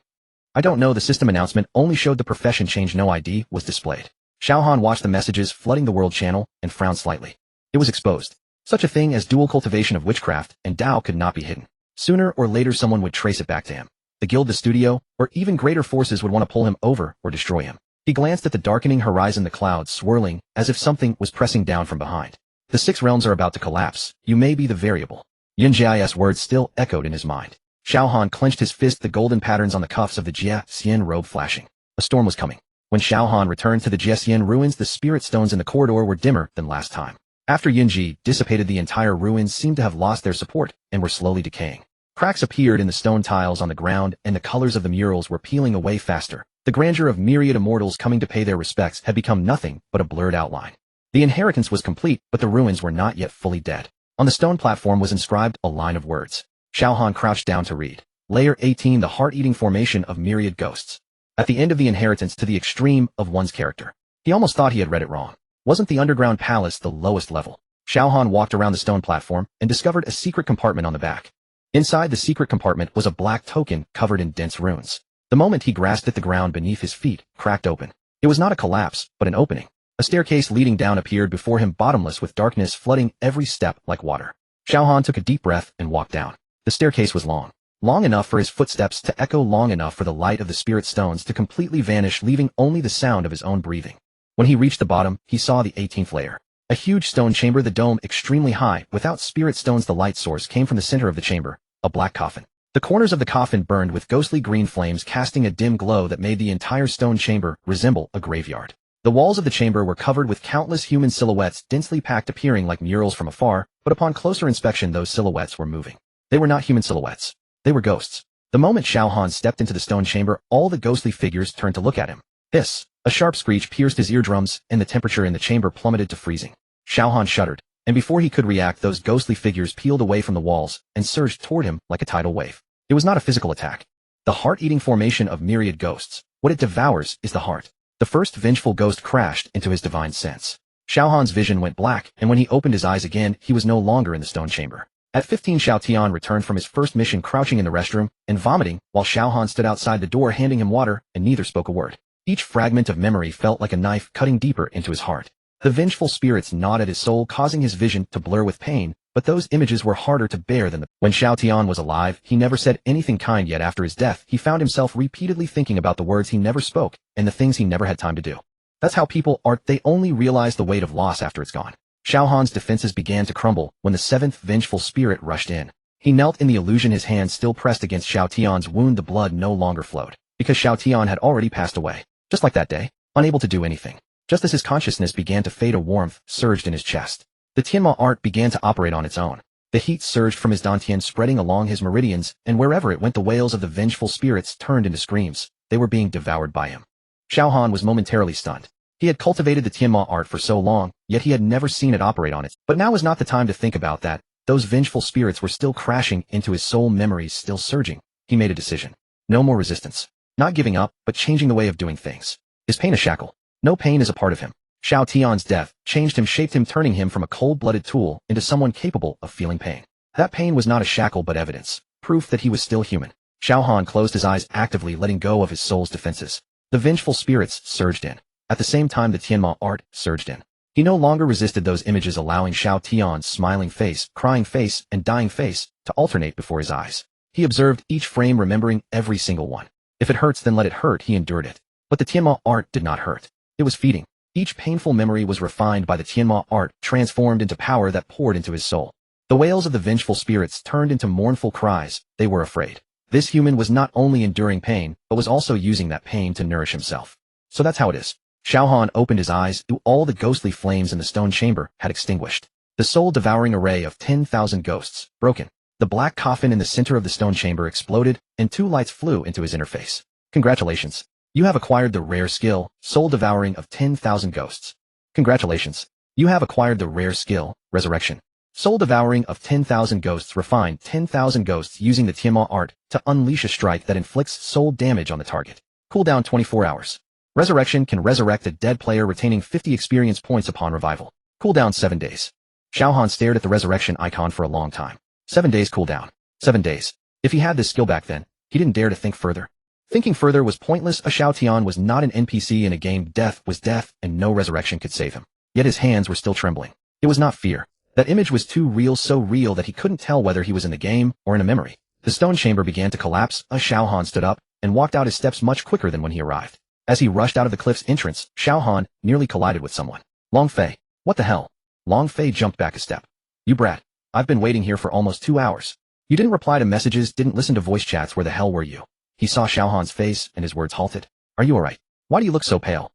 I don't know. The system announcement only showed the profession change. No ID was displayed. Xiao Han watched the messages flooding the world channel and frowned slightly. It was exposed. Such a thing as dual cultivation of witchcraft and Dao could not be hidden. Sooner or later someone would trace it back to him. The guild, the studio, or even greater forces would want to pull him over or destroy him. He glanced at the darkening horizon, the clouds swirling as if something was pressing down from behind. The 6 realms are about to collapse. You may be the variable. Yun Ji's words still echoed in his mind. Xiao Han clenched his fist, the golden patterns on the cuffs of the Jia Xian robe flashing. A storm was coming. When Xiao Han returned to the Jia Xian ruins, the spirit stones in the corridor were dimmer than last time. After Yunji dissipated, the entire ruins seemed to have lost their support and were slowly decaying. Cracks appeared in the stone tiles on the ground, and the colors of the murals were peeling away faster. The grandeur of myriad immortals coming to pay their respects had become nothing but a blurred outline. The inheritance was complete, but the ruins were not yet fully dead. On the stone platform was inscribed a line of words. Xiao Han crouched down to read. Layer 18, the heart-eating formation of myriad ghosts. At the end of the inheritance, to the extreme of one's character. He almost thought he had read it wrong. Wasn't the underground palace the lowest level? Xiao Han walked around the stone platform and discovered a secret compartment on the back. Inside the secret compartment was a black token covered in dense runes. The moment he grasped it, the ground beneath his feet cracked open. It was not a collapse, but an opening. A staircase leading down appeared before him, bottomless, with darkness flooding every step like water. Xiao Han took a deep breath and walked down. The staircase was long. Long enough for his footsteps to echo, long enough for the light of the spirit stones to completely vanish, leaving only the sound of his own breathing. When he reached the bottom, he saw the 18th layer. A huge stone chamber, the dome extremely high, without spirit stones. The light source came from the center of the chamber, a black coffin. The corners of the coffin burned with ghostly green flames, casting a dim glow that made the entire stone chamber resemble a graveyard. The walls of the chamber were covered with countless human silhouettes, densely packed, appearing like murals from afar, but upon closer inspection those silhouettes were moving. They were not human silhouettes. They were ghosts. The moment Xiao Han stepped into the stone chamber, all the ghostly figures turned to look at him. Hiss! A sharp screech pierced his eardrums, and the temperature in the chamber plummeted to freezing. Xiao Han shuddered, and before he could react, those ghostly figures peeled away from the walls and surged toward him like a tidal wave. It was not a physical attack. The heart-eating formation of myriad ghosts. What it devours is the heart. The first vengeful ghost crashed into his divine sense. Xiao Han's vision went black, and when he opened his eyes again, he was no longer in the stone chamber. At 15, Xiao Tian returned from his first mission, crouching in the restroom and vomiting, while Xiao Han stood outside the door handing him water, and neither spoke a word. Each fragment of memory felt like a knife cutting deeper into his heart. The vengeful spirits gnawed at his soul, causing his vision to blur with pain, but those images were harder to bear than when Xiao Tian was alive. He never said anything kind, yet after his death, he found himself repeatedly thinking about the words he never spoke and the things he never had time to do. That's how people are. They only realize the weight of loss after it's gone. Xiao Han's defenses began to crumble when the seventh vengeful spirit rushed in. He knelt in the illusion, his hand still pressed against Xiao Tian's wound. The blood no longer flowed, because Xiao Tian had already passed away. Just like that day, unable to do anything. Just as his consciousness began to fade, a warmth surged in his chest. The Tianma art began to operate on its own. The heat surged from his dantian, spreading along his meridians, and wherever it went, the wails of the vengeful spirits turned into screams. They were being devoured by him. Xiao Han was momentarily stunned. He had cultivated the Tianma art for so long, yet he had never seen it operate on it. But now was not the time to think about that. Those vengeful spirits were still crashing into his soul, memories still surging. He made a decision. No more resistance. Not giving up, but changing the way of doing things. Is pain a shackle? No, pain is a part of him. Xiao Tian's death changed him, shaped him, turning him from a cold-blooded tool into someone capable of feeling pain. That pain was not a shackle but evidence, proof that he was still human. Xiao Han closed his eyes, actively letting go of his soul's defenses. The vengeful spirits surged in. At the same time, the Tianma art surged in. He no longer resisted those images, allowing Xiao Tian's smiling face, crying face, and dying face to alternate before his eyes. He observed each frame, remembering every single one. If it hurts, then let it hurt. He endured it. But the Tianma art did not hurt. It was feeding. Each painful memory was refined by the Tianma art, transformed into power that poured into his soul. The wails of the vengeful spirits turned into mournful cries. They were afraid. This human was not only enduring pain, but was also using that pain to nourish himself. So that's how it is. Xiao Han opened his eyes. All the ghostly flames in the stone chamber had extinguished. The soul-devouring array of 10,000 ghosts, broken. The black coffin in the center of the stone chamber exploded, and 2 lights flew into his interface. Congratulations. You have acquired the rare skill, soul-devouring of 10,000 ghosts. Congratulations. You have acquired the rare skill, resurrection. Soul-devouring of 10,000 ghosts. Refined 10,000 ghosts using the Tianma art to unleash a strike that inflicts soul damage on the target. Cooldown 24 hours. Resurrection can resurrect a dead player, retaining 50 experience points upon revival. Cooldown 7 days. Xiao Han stared at the resurrection icon for a long time. 7 days cooldown. 7 days. If he had this skill back then, he didn't dare to think further. Thinking further was pointless. A Xiao Tian was not an NPC in a game. Death was death, and no resurrection could save him. Yet his hands were still trembling. It was not fear. That image was too real, so real that he couldn't tell whether he was in the game or in a memory. The stone chamber began to collapse. A Xiao Han stood up and walked out his steps much quicker than when he arrived. As he rushed out of the cliff's entrance, Xiao Han nearly collided with someone. Long Fei. What the hell? Long Fei jumped back a step. You brat. I've been waiting here for almost 2 hours. You didn't reply to messages, didn't listen to voice chats. Where the hell were you? He saw Xiao Han's face, and his words halted. Are you alright? Why do you look so pale?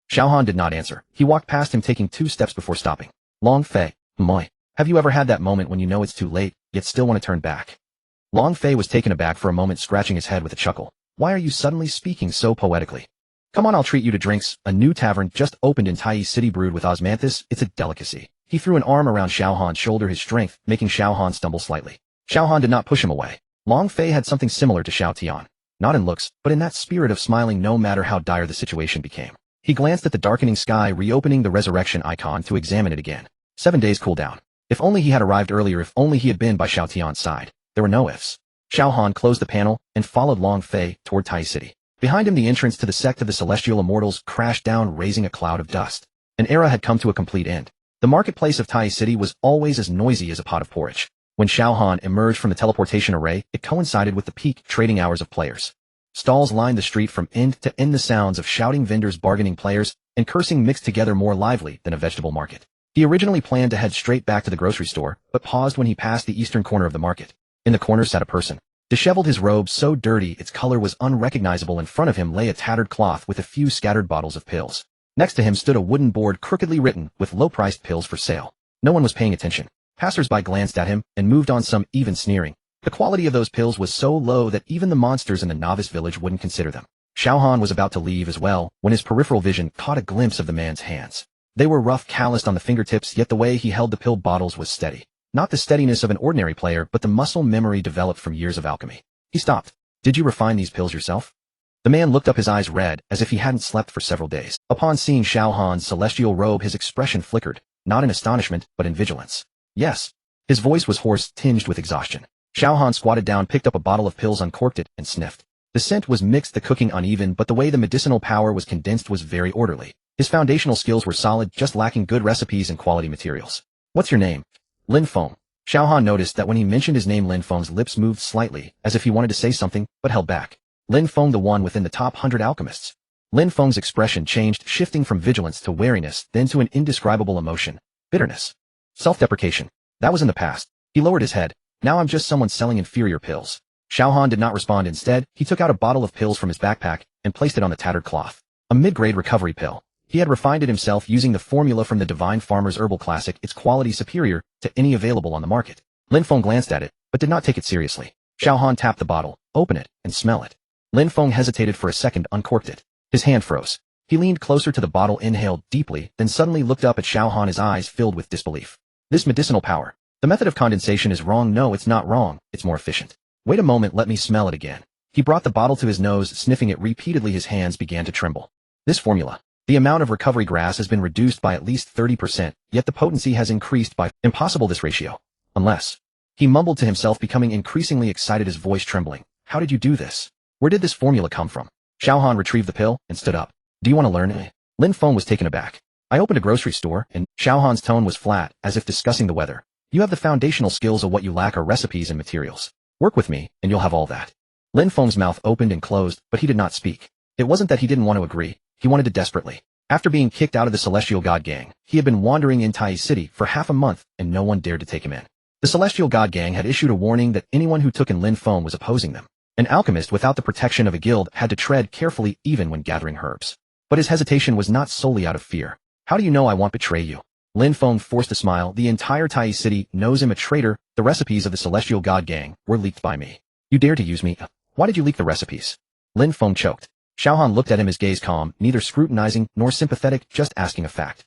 Xiao Han did not answer. He walked past him, taking 2 steps before stopping. Long Fei. Moi. Have you ever had that moment when you know it's too late, yet still want to turn back? Long Fei was taken aback for a moment, scratching his head with a chuckle. Why are you suddenly speaking so poetically? Come on, I'll treat you to drinks. A new tavern just opened in Tai City, brewed with osmanthus. It's a delicacy. He threw an arm around Xiao Han's shoulder, his strength making Xiao Han stumble slightly. Xiao Han did not push him away. Long Fei had something similar to Xiao Tian. Not in looks, but in that spirit of smiling no matter how dire the situation became. He glanced at the darkening sky, reopening the resurrection icon to examine it again. 7 days cooldown. If only he had arrived earlier, if only he had been by Xiao Tian's side. There were no ifs. Xiao Han closed the panel and followed Long Fei toward Tai City. Behind him, the entrance to the sect of the Celestial Immortals crashed down, raising a cloud of dust. An era had come to a complete end. The marketplace of Tai City was always as noisy as a pot of porridge. When Xiao Han emerged from the teleportation array, it coincided with the peak trading hours of players. Stalls lined the street from end to end, the sounds of shouting vendors, bargaining players, and cursing mixed together, more lively than a vegetable market. He originally planned to head straight back to the grocery store, but paused when he passed the eastern corner of the market. In the corner sat a person. Disheveled, his robe so dirty its color was unrecognizable. In front of him lay a tattered cloth with a few scattered bottles of pills. Next to him stood a wooden board crookedly written with low-priced pills for sale. No one was paying attention. Passers-by glanced at him and moved on, some even sneering. The quality of those pills was so low that even the monsters in the novice village wouldn't consider them. Xiao Han was about to leave as well when his peripheral vision caught a glimpse of the man's hands. They were rough, calloused on the fingertips, yet the way he held the pill bottles was steady. Not the steadiness of an ordinary player, but the muscle memory developed from years of alchemy. He stopped. Did you refine these pills yourself? The man looked up, his eyes red, as if he hadn't slept for several days. Upon seeing Xiao Han's celestial robe, his expression flickered, not in astonishment, but in vigilance. Yes. His voice was hoarse, tinged with exhaustion. Xiao Han squatted down, picked up a bottle of pills, uncorked it, and sniffed. The scent was mixed, the cooking uneven, but the way the medicinal power was condensed was very orderly. His foundational skills were solid, just lacking good recipes and quality materials. What's your name? Lin Feng. Xiao Han noticed that when he mentioned his name, Lin Feng's lips moved slightly, as if he wanted to say something, but held back. Lin Feng, the one within the top 100 alchemists. Lin Feng's expression changed, shifting from vigilance to wariness, then to an indescribable emotion. Bitterness. Self-deprecation. That was in the past. He lowered his head. Now I'm just someone selling inferior pills. Xiao Han did not respond. Instead, he took out a bottle of pills from his backpack and placed it on the tattered cloth. A mid-grade recovery pill. He had refined it himself using the formula from the Divine Farmer's Herbal Classic, its quality superior to any available on the market. Lin Feng glanced at it, but did not take it seriously. Xiao Han tapped the bottle, open it, and smell it. Lin Feng hesitated for a second, uncorked it. His hand froze. He leaned closer to the bottle, inhaled deeply, then suddenly looked up at Xiao Han, his eyes filled with disbelief. This medicinal power. The method of condensation is wrong. No, it's not wrong. It's more efficient. Wait a moment, let me smell it again. He brought the bottle to his nose, sniffing it repeatedly. His hands began to tremble. This formula. The amount of recovery grass has been reduced by at least 30%, yet the potency has increased by impossible this ratio. Unless. He mumbled to himself, becoming increasingly excited, his voice trembling. How did you do this? Where did this formula come from? Xiao Han retrieved the pill and stood up. Do you want to learn? Lin Feng was taken aback. I opened a grocery store, and Xiao Han's tone was flat, as if discussing the weather. You have the foundational skills, of what you lack are recipes and materials. Work with me, and you'll have all that. Lin Feng's mouth opened and closed, but he did not speak. It wasn't that he didn't want to agree. He wanted to desperately. After being kicked out of the Celestial God Gang, he had been wandering in Tai City for half a month, and no one dared to take him in. The Celestial God Gang had issued a warning that anyone who took in Lin Feng was opposing them. An alchemist without the protection of a guild had to tread carefully even when gathering herbs. But his hesitation was not solely out of fear. How do you know I won't betray you? Lin Feng forced a smile. The entire Tai City knows him a traitor. The recipes of the Celestial God Gang were leaked by me. You dare to use me? Why did you leak the recipes? Lin Feng choked. Xiao Han looked at him, his gaze calm, neither scrutinizing nor sympathetic, just asking a fact.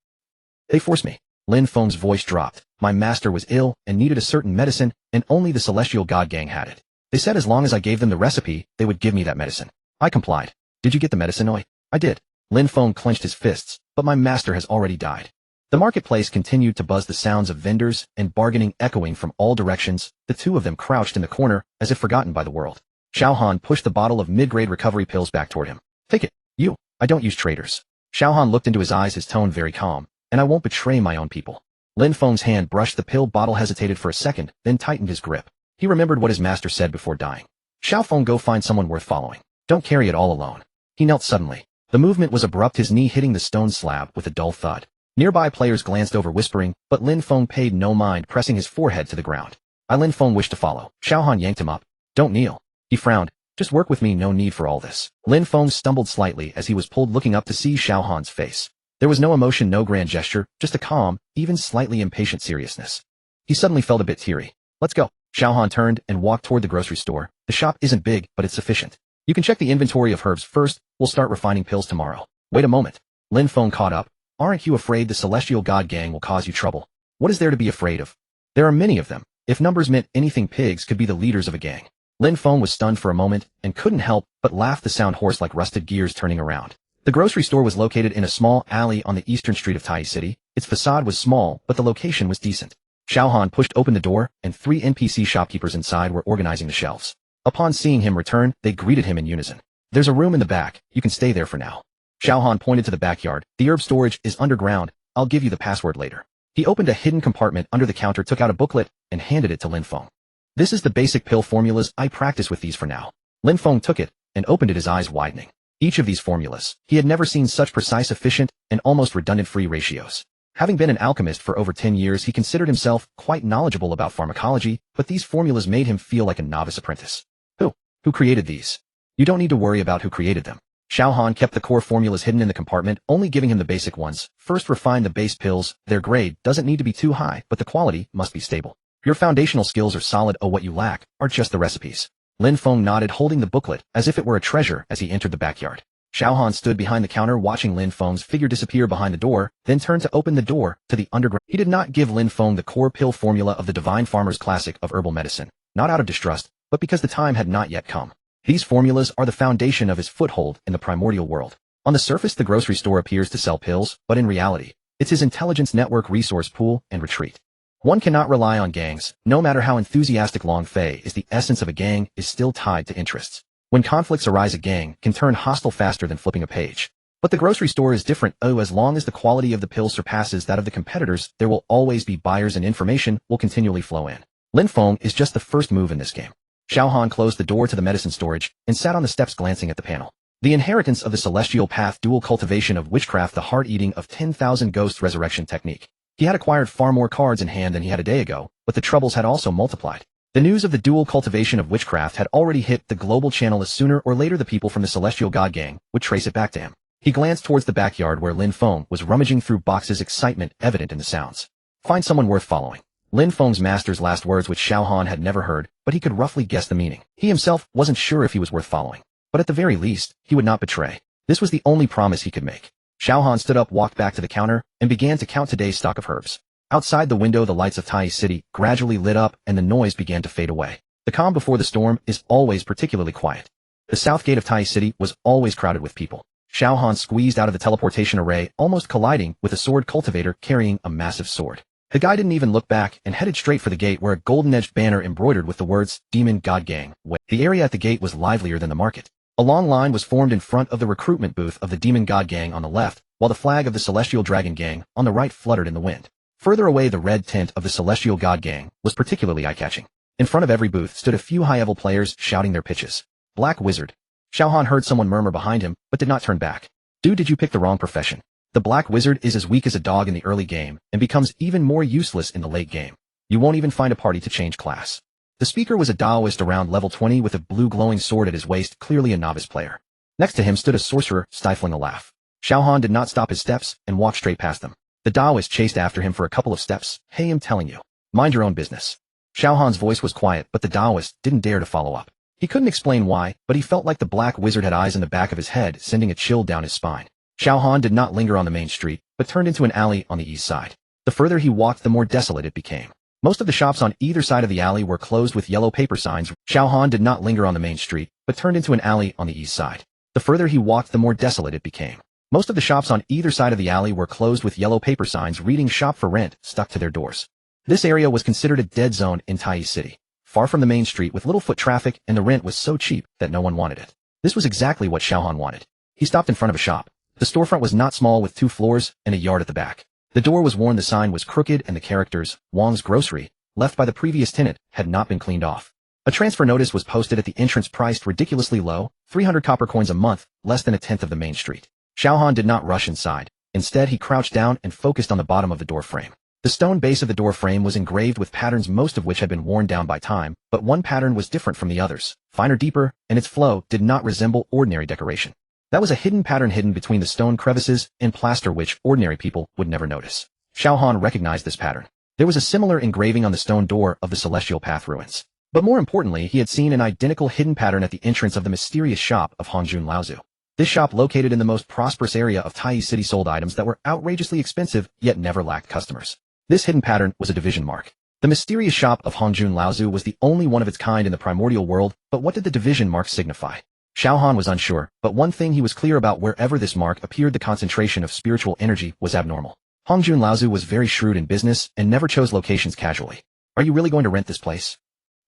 They forced me. Lin Feng's voice dropped. My master was ill and needed a certain medicine, and only the Celestial God Gang had it. They said as long as I gave them the recipe, they would give me that medicine. I complied. Did you get the medicine, Oi? I did. Lin Feng clenched his fists, but my master has already died. The marketplace continued to buzz, the sounds of vendors and bargaining echoing from all directions. The two of them crouched in the corner, as if forgotten by the world. Xiao Han pushed the bottle of mid-grade recovery pills back toward him. Take it. You. I don't use traitors. Xiao Han looked into his eyes, his tone very calm. And I won't betray my own people. Lin Feng's hand brushed the pill bottle, hesitated for a second, then tightened his grip. He remembered what his master said before dying. Xiao Feng, go find someone worth following. Don't carry it all alone. He knelt suddenly. The movement was abrupt, his knee hitting the stone slab with a dull thud. Nearby players glanced over, whispering, but Lin Feng paid no mind, pressing his forehead to the ground. Lin Feng wished to follow. Xiao Han yanked him up. Don't kneel. He frowned. Just work with me, no need for all this. Lin Feng stumbled slightly as he was pulled, looking up to see Xiao Han's face. There was no emotion, no grand gesture, just a calm, even slightly impatient seriousness. He suddenly felt a bit teary. Let's go. Xiao Han turned and walked toward the grocery store. The shop isn't big, but it's sufficient. You can check the inventory of herbs first. We'll start refining pills tomorrow. Wait a moment. Lin Feng caught up. Aren't you afraid the Celestial God Gang will cause you trouble? What is there to be afraid of? There are many of them. If numbers meant anything, pigs could be the leaders of a gang. Lin Feng was stunned for a moment and couldn't help but laugh, the sound hoarse like rusted gears turning around. The grocery store was located in a small alley on the eastern street of Tai City. Its facade was small, but the location was decent. Xiao Han pushed open the door, and 3 NPC shopkeepers inside were organizing the shelves. Upon seeing him return, they greeted him in unison. There's a room in the back. You can stay there for now. Xiao Han pointed to the backyard. The herb storage is underground. I'll give you the password later. He opened a hidden compartment under the counter, took out a booklet, and handed it to Lin Feng. This is the basic pill formulas. I practice with these for now. Lin Feng took it and opened it, his eyes widening. Each of these formulas, he had never seen such precise, efficient, and almost redundant free ratios. Having been an alchemist for over 10 years, he considered himself quite knowledgeable about pharmacology, but these formulas made him feel like a novice apprentice. Who created these? You don't need to worry about who created them. Xiao Han kept the core formulas hidden in the compartment, only giving him the basic ones. First, refine the base pills. Their grade doesn't need to be too high, but the quality must be stable. Your foundational skills are solid. What you lack are just the recipes. Lin Feng nodded, holding the booklet as if it were a treasure as he entered the backyard. Xiao Han stood behind the counter, watching Lin Feng's figure disappear behind the door, then turned to open the door to the underground. He did not give Lin Feng the core pill formula of the Divine Farmer's Classic of herbal medicine, not out of distrust, but because the time had not yet come. These formulas are the foundation of his foothold in the primordial world. On the surface, the grocery store appears to sell pills, but in reality, it's his intelligence network, resource pool, and retreat. One cannot rely on gangs. No matter how enthusiastic Long Fei is, the essence of a gang is still tied to interests. When conflicts arise, a gang can turn hostile faster than flipping a page. But the grocery store is different. As long as the quality of the pill surpasses that of the competitors, there will always be buyers and information will continually flow in. Lin Feng is just the first move in this game. Xiao Han closed the door to the medicine storage and sat on the steps glancing at the panel. The inheritance of the celestial path dual cultivation of witchcraft, the heart eating of 10,000 ghosts resurrection technique. He had acquired far more cards in hand than he had a day ago, but the troubles had also multiplied. The news of the dual cultivation of witchcraft had already hit the global channel, as sooner or later the people from the celestial god gang would trace it back to him. He glanced towards the backyard where Lin Feng was rummaging through boxes, excitement evident in the sounds. Find someone worth following. Lin Feng's master's last words, which Xiao Han had never heard, but he could roughly guess the meaning. He himself wasn't sure if he was worth following, but at the very least, he would not betray. This was the only promise he could make. Xiao Han stood up, walked back to the counter, and began to count today's stock of herbs. Outside the window, the lights of Tai City gradually lit up and the noise began to fade away. The calm before the storm is always particularly quiet. The south gate of Tai City was always crowded with people. Xiao Han squeezed out of the teleportation array, almost colliding with a sword cultivator carrying a massive sword. The guy didn't even look back and headed straight for the gate, where a golden-edged banner embroidered with the words, Demon God Gang. The area at the gate was livelier than the market. A long line was formed in front of the recruitment booth of the Demon God Gang on the left, while the flag of the Celestial Dragon Gang on the right fluttered in the wind. Further away, the red tint of the Celestial God Gang was particularly eye-catching. In front of every booth stood a few high-level players shouting their pitches. Black Wizard. Xiao Han heard someone murmur behind him, but did not turn back. Dude, did you pick the wrong profession? The Black Wizard is as weak as a dog in the early game and becomes even more useless in the late game. You won't even find a party to change class. The speaker was a Daoist around level 20 with a blue glowing sword at his waist, clearly a novice player. Next to him stood a sorcerer, stifling a laugh. Xiao Han did not stop his steps and walked straight past them. The Daoist chased after him for a couple of steps. Hey, I'm telling you. Mind your own business. Xiao Han's voice was quiet, but the Daoist didn't dare to follow up. He couldn't explain why, but he felt like the Black Wizard had eyes in the back of his head, sending a chill down his spine. Xiao Han did not linger on the main street, but turned into an alley on the east side. The further he walked, the more desolate it became. Most of the shops on either side of the alley were closed with yellow paper signs. Xiao Han did not linger on the main street, but turned into an alley on the east side. The further he walked, the more desolate it became. Most of the shops on either side of the alley were closed with yellow paper signs reading "Shop for Rent" stuck to their doors. This area was considered a dead zone in Tai City, far from the main street with little foot traffic, and the rent was so cheap that no one wanted it. This was exactly what Xiao Han wanted. He stopped in front of a shop. The storefront was not small, with 2 floors and a yard at the back. The door was worn, the sign was crooked, and the characters, Wang's Grocery, left by the previous tenant, had not been cleaned off. A transfer notice was posted at the entrance, priced ridiculously low, 300 copper coins a month, less than a tenth of the main street. Xiao Han did not rush inside. Instead, he crouched down and focused on the bottom of the door frame. The stone base of the door frame was engraved with patterns, most of which had been worn down by time, but one pattern was different from the others, finer, deeper, and its flow did not resemble ordinary decoration. That was a hidden pattern hidden between the stone crevices and plaster, which ordinary people would never notice. Xiao Han recognized this pattern. There was a similar engraving on the stone door of the Celestial Path ruins. But more importantly, he had seen an identical hidden pattern at the entrance of the mysterious shop of Hongjun Laozu. This shop, located in the most prosperous area of Tai City, sold items that were outrageously expensive, yet never lacked customers. This hidden pattern was a division mark. The mysterious shop of Hongjun Laozu was the only one of its kind in the primordial world, but what did the division mark signify? Xiao Han was unsure, but one thing he was clear about: wherever this mark appeared, the concentration of spiritual energy was abnormal. Hongjun Laozu was very shrewd in business and never chose locations casually. Are you really going to rent this place?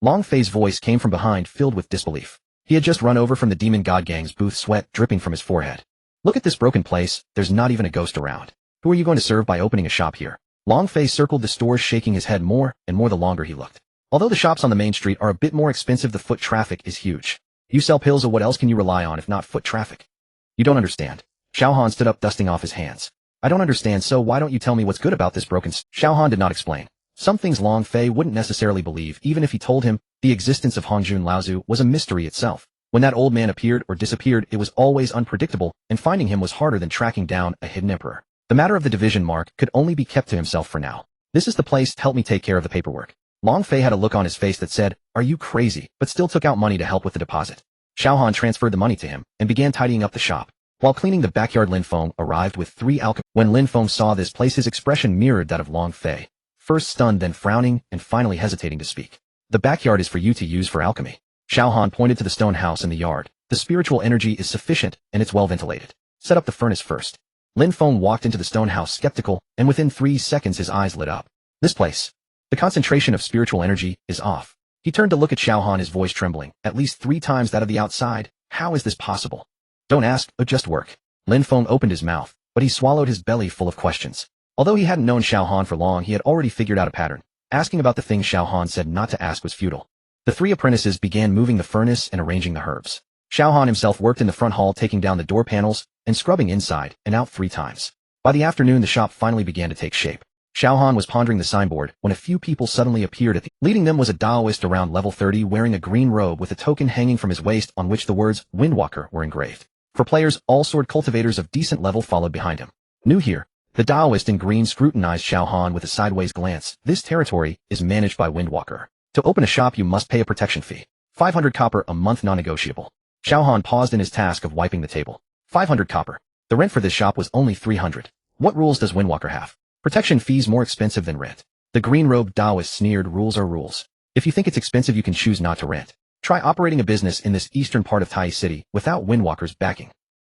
Long Fei's voice came from behind, filled with disbelief. He had just run over from the Demon God Gang's booth, sweat dripping from his forehead. Look at this broken place, there's not even a ghost around. Who are you going to serve by opening a shop here? Long Fei circled the stores, shaking his head more and more the longer he looked. Although the shops on the main street are a bit more expensive, the foot traffic is huge. You sell pills, or what else can you rely on if not foot traffic? You don't understand. Xiao Han stood up, dusting off his hands. I don't understand, so why don't you tell me what's good about this broken Xiao Han did not explain. Some things Long Fei wouldn't necessarily believe, even if he told him. The existence of Hongjun Laozu was a mystery itself. When that old man appeared or disappeared, it was always unpredictable, and finding him was harder than tracking down a hidden emperor. The matter of the division mark could only be kept to himself for now. This is the place, help me take care of the paperwork. Long Fei had a look on his face that said, are you crazy, but still took out money to help with the deposit. Xiao Han transferred the money to him and began tidying up the shop. While cleaning the backyard, Lin Feng arrived with 3 alchemists. When Lin Feng saw this place, his expression mirrored that of Long Fei. First stunned, then frowning, and finally hesitating to speak. The backyard is for you to use for alchemy. Xiao Han pointed to the stone house in the yard. The spiritual energy is sufficient, and it's well ventilated. Set up the furnace first. Lin Feng walked into the stone house skeptical, and within 3 seconds his eyes lit up. This place. The concentration of spiritual energy is off. He turned to look at Xiao Han, his voice trembling, at least 3 times that of the outside. How is this possible? Don't ask, just work. Lin Feng opened his mouth, but he swallowed his belly full of questions. Although he hadn't known Xiao Han for long, he had already figured out a pattern. Asking about the thing Xiao Han said not to ask was futile. The three apprentices began moving the furnace and arranging the herbs. Xiao Han himself worked in the front hall, taking down the door panels and scrubbing inside and out 3 times. By the afternoon, the shop finally began to take shape. Xiao Han was pondering the signboard when a few people suddenly appeared leading them was a Taoist around level 30 wearing a green robe with a token hanging from his waist on which the words Windwalker were engraved. For players, all sword cultivators of decent level followed behind him. New here, the Taoist in green scrutinized Xiao Han with a sideways glance. This territory is managed by Windwalker. To open a shop you must pay a protection fee. 500 copper a month, non-negotiable. Xiao Han paused in his task of wiping the table. 500 copper. The rent for this shop was only 300. What rules does Windwalker have? Protection fees more expensive than rent. The green-robed Taoist sneered, rules are rules. If you think it's expensive you can choose not to rent. Try operating a business in this eastern part of Tai City without Windwalker's backing.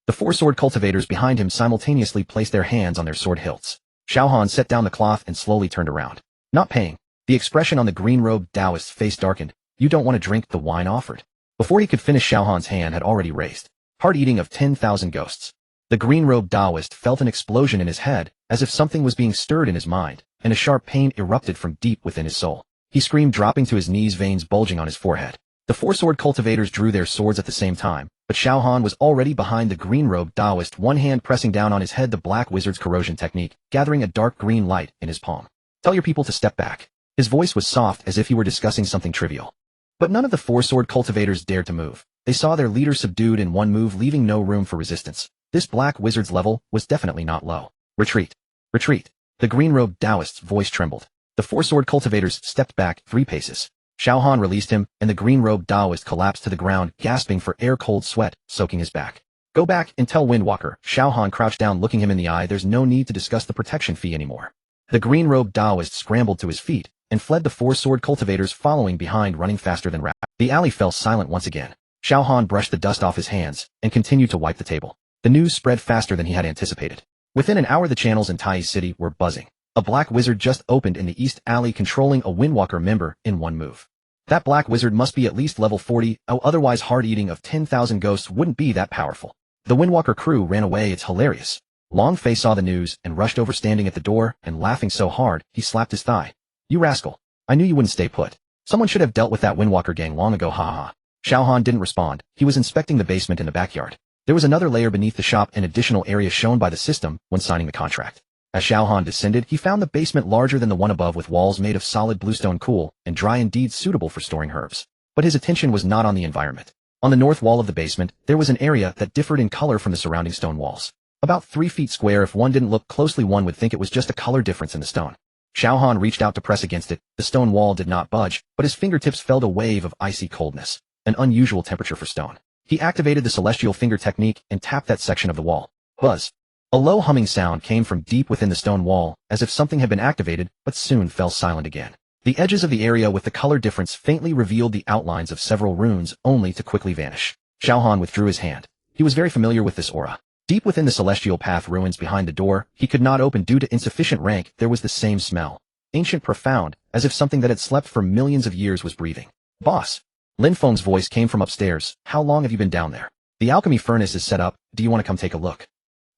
The 4 sword cultivators behind him simultaneously placed their hands on their sword hilts. Xiao Han set down the cloth and slowly turned around. Not paying. The expression on the green-robed Taoist's face darkened. You don't want to drink the wine offered. Before he could finish, Xiao Han's hand had already raised. Hard eating of 10,000 ghosts. The green-robed Taoist felt an explosion in his head, as if something was being stirred in his mind, and a sharp pain erupted from deep within his soul. He screamed, dropping to his knees, veins bulging on his forehead. The 4 sword cultivators drew their swords at the same time, but Xiao Han was already behind the green-robed Taoist, one hand pressing down on his head, the black wizard's corrosion technique, gathering a dark green light in his palm. Tell your people to step back. His voice was soft, as if he were discussing something trivial. But none of the 4 sword cultivators dared to move. They saw their leader subdued in one move, leaving no room for resistance. This black wizard's level was definitely not low. Retreat. Retreat. The green-robed Taoist's voice trembled. The 4 sword cultivators stepped back 3 paces. Xiao Han released him, and the green-robed Taoist collapsed to the ground, gasping for air, cold sweat soaking his back. Go back and tell Windwalker. Xiao Han crouched down, looking him in the eye. There's no need to discuss the protection fee anymore. The green-robed Taoist scrambled to his feet and fled, the 4 sword cultivators following behind, running faster than rapid. The alley fell silent once again. Xiao Han brushed the dust off his hands and continued to wipe the table. The news spread faster than he had anticipated. Within an hour the channels in Tai City were buzzing. A black wizard just opened in the east alley, controlling a Windwalker member in one move. That black wizard must be at least level 40, otherwise hard eating of 10,000 ghosts wouldn't be that powerful. The Windwalker crew ran away. It's hilarious. Long Fei saw the news and rushed over, standing at the door and laughing so hard he slapped his thigh. You rascal. I knew you wouldn't stay put. Someone should have dealt with that Windwalker gang long ago, ha ha. Xiao Han didn't respond. He was inspecting the basement in the backyard. There was another layer beneath the shop, an additional area shown by the system when signing the contract. As Xiao Han descended, he found the basement larger than the one above, with walls made of solid bluestone, cool and dry, indeed suitable for storing herbs. But his attention was not on the environment. On the north wall of the basement, there was an area that differed in color from the surrounding stone walls. About 3 feet square. If one didn't look closely, one would think it was just a color difference in the stone. Xiao Han reached out to press against it. The stone wall did not budge, but his fingertips felt a wave of icy coldness, an unusual temperature for stone. He activated the celestial finger technique and tapped that section of the wall. Buzz. A low humming sound came from deep within the stone wall, as if something had been activated, but soon fell silent again. The edges of the area with the color difference faintly revealed the outlines of several runes, only to quickly vanish. Xiao Han withdrew his hand. He was very familiar with this aura. Deep within the celestial path ruins behind the door, he could not open due to insufficient rank. There was the same smell. Ancient, profound, as if something that had slept for millions of years was breathing. Boss. Lin Feng's voice came from upstairs. How long have you been down there? The alchemy furnace is set up. Do you want to come take a look?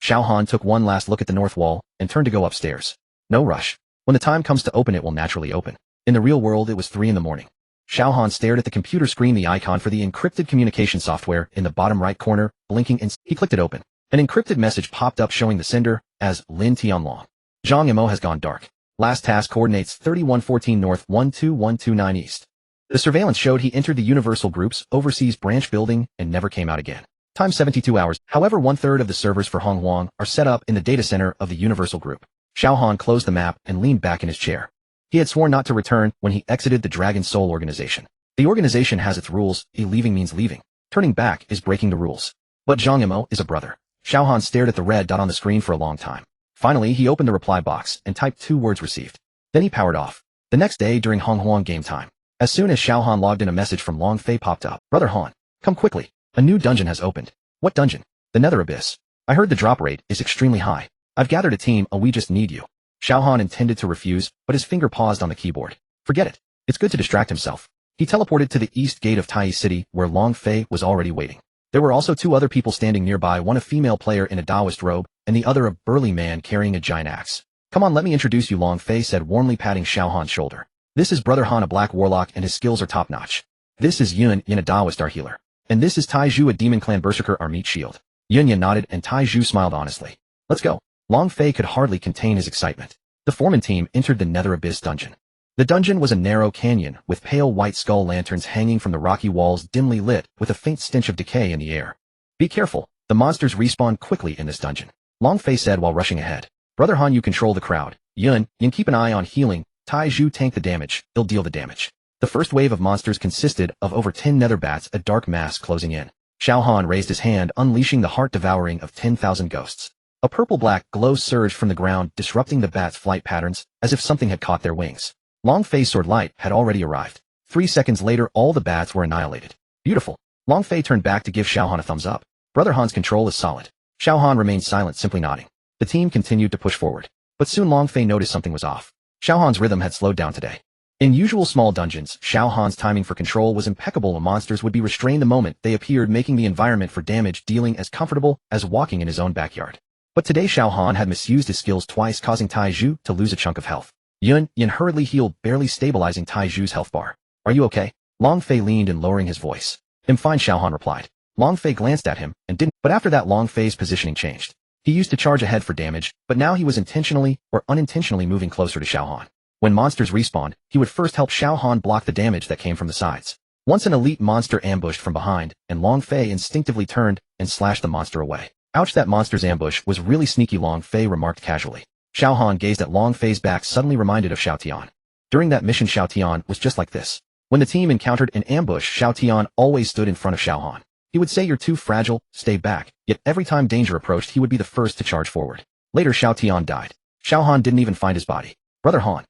Xiao Han took one last look at the north wall and turned to go upstairs. No rush. When the time comes to open, it will naturally open. In the real world, it was 3 in the morning. Xiao Han stared at the computer screen, the icon for the encrypted communication software in the bottom right corner, blinking, and he clicked it open. An encrypted message popped up showing the sender as Lin Tianlong. Zhang Mo has gone dark. Last task coordinates 3114 north, 12129 east. The surveillance showed he entered the Universal Group's overseas branch building and never came out again. Time 72 hours. However, 1/3 of the servers for Honghuang are set up in the data center of the Universal Group. Xiao Han closed the map and leaned back in his chair. He had sworn not to return when he exited the Dragon Soul organization. The organization has its rules. Leaving means leaving. Turning back is breaking the rules. But Zhang Mo is a brother. Xiao Han stared at the red dot on the screen for a long time. Finally, he opened the reply box and typed 2 words, received. Then he powered off. The next day during Honghuang game time, as soon as Xiao Han logged in, a message from Long Fei popped up. Brother Han, come quickly. A new dungeon has opened. What dungeon? The Nether Abyss. I heard the drop rate is extremely high. I've gathered a team, we just need you. Xiao Han intended to refuse, but his finger paused on the keyboard. Forget it. It's good to distract himself. He teleported to the east gate of Tai City, where Long Fei was already waiting. There were also 2 other people standing nearby, one a female player in a Taoist robe, and the other a burly man carrying a giant axe. Come on, let me introduce you, Long Fei said, warmly patting Xiao Han's shoulder. This is Brother Han, a black warlock, and his skills are top-notch. This is Yun, a Taoist, our healer. And this is Tai Zhu, a demon clan berserker, our meat shield. Yun nodded and Tai Zhu smiled honestly. Let's go. Long Fei could hardly contain his excitement. The foreman team entered the Nether Abyss dungeon. The dungeon was a narrow canyon, with pale white skull lanterns hanging from the rocky walls dimly lit, with a faint stench of decay in the air. Be careful, the monsters respawn quickly in this dungeon, Long Fei said while rushing ahead. Brother Han, you control the crowd. Yun, keep an eye on healing. Tai Zhu, tank the damage, he'll deal the damage. The first wave of monsters consisted of over 10 nether bats, a dark mass closing in. Xiao Han raised his hand, unleashing the heart devouring of 10,000 ghosts. A purple-black glow surged from the ground, disrupting the bats' flight patterns, as if something had caught their wings. Long Fei's sword light had already arrived. 3 seconds later, all the bats were annihilated. Beautiful. Long Fei turned back to give Xiao Han a thumbs up. Brother Han's control is solid. Xiao Han remained silent, simply nodding. The team continued to push forward. But soon Long Fei noticed something was off. Xiao Han's rhythm had slowed down today. In usual small dungeons, Xiao Han's timing for control was impeccable, and monsters would be restrained the moment they appeared, making the environment for damage dealing as comfortable as walking in his own backyard. But today Xiao Han had misused his skills twice, causing Tai Zhu to lose a chunk of health. Yun hurriedly healed, barely stabilizing Tai Zhu's health bar. Are you okay? Long Fei leaned in, lowering his voice. I'm fine, Xiao Han replied. Long Fei glanced at him and didn't, but after that Long Fei's positioning changed. He used to charge ahead for damage, but now he was intentionally or unintentionally moving closer to Xiao Han. When monsters respawned, he would first help Xiao Han block the damage that came from the sides. Once an elite monster ambushed from behind, and Long Fei instinctively turned and slashed the monster away. Ouch, that monster's ambush was really sneaky, Long Fei remarked casually. Xiao Han gazed at Long Fei's back, suddenly reminded of Xiao Tian. During that mission, Xiao Tian was just like this. When the team encountered an ambush, Xiao Tian always stood in front of Xiao Han. He would say, "You're too fragile, stay back," yet every time danger approached, he would be the first to charge forward. Later, Xiao Tian died. Xiao Han didn't even find his body. Brother Han.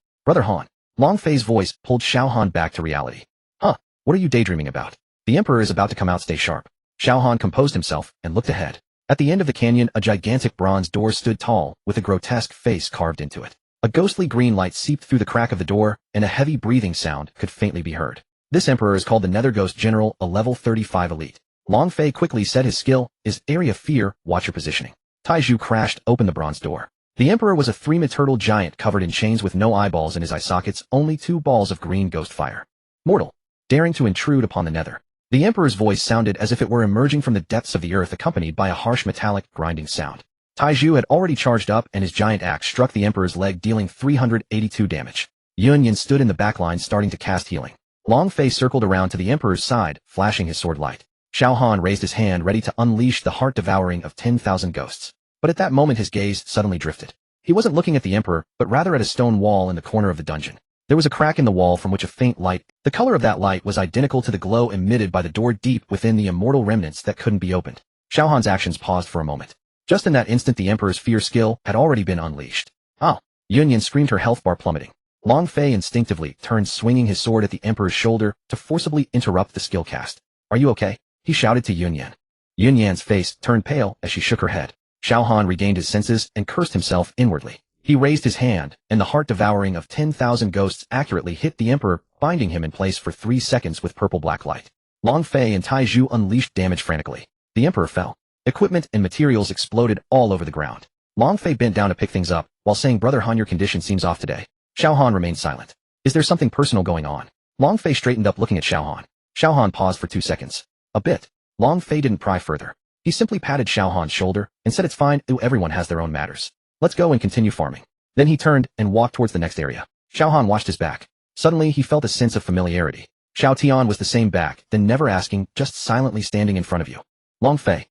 Long Fei's voice pulled Xiao Han back to reality. Huh, what are you daydreaming about? The Emperor is about to come out, stay sharp. Xiao Han composed himself and looked ahead. At the end of the canyon, a gigantic bronze door stood tall, with a grotesque face carved into it. A ghostly green light seeped through the crack of the door, and a heavy breathing sound could faintly be heard. This Emperor is called the Nether Ghost General, a level 35 elite. Long Fei quickly said his skill is Area Fear, watch your positioning. Tai Zhu crashed open the bronze door. The Emperor was a 3-meter turtle giant covered in chains with no eyeballs in his eye sockets, only 2 balls of green ghost fire. Mortal, daring to intrude upon the Nether. The Emperor's voice sounded as if it were emerging from the depths of the earth, accompanied by a harsh metallic grinding sound. Tai Zhu had already charged up, and his giant axe struck the Emperor's leg, dealing 382 damage. Yun stood in the back line, starting to cast healing. Long Fei circled around to the Emperor's side, flashing his sword light. Xiao Han raised his hand, ready to unleash the heart devouring of 10,000 ghosts. But at that moment his gaze suddenly drifted. He wasn't looking at the Emperor, but rather at a stone wall in the corner of the dungeon. There was a crack in the wall from which a faint light. The color of that light was identical to the glow emitted by the door deep within the immortal remnants that couldn't be opened. Xiao Han's actions paused for a moment. Just in that instant, the Emperor's fear skill had already been unleashed. Ah! Yun screamed, her health bar plummeting. Long Fei instinctively turned, swinging his sword at the Emperor's shoulder to forcibly interrupt the skill cast. Are you okay? He shouted to Yun. Yun's face turned pale as she shook her head. Xiao Han regained his senses and cursed himself inwardly. He raised his hand, and the heart devouring of 10,000 ghosts accurately hit the Emperor, binding him in place for 3 seconds with purple-black light. Long Fei and Tai Zhu unleashed damage frantically. The Emperor fell. Equipment and materials exploded all over the ground. Long Fei bent down to pick things up, while saying, "Brother Han, your condition seems off today." Xiao Han remained silent. Is there something personal going on? Long Fei straightened up, looking at Xiao Han. Xiao Han paused for 2 seconds. A bit. Long Fei didn't pry further. He simply patted Xiao Han's shoulder and said, "It's fine, everyone has their own matters. Let's go and continue farming." Then he turned and walked towards the next area. Xiao Han watched his back. Suddenly he felt a sense of familiarity. Xiao Tian was the same back, then never asking, just silently standing in front of you. Long Fei.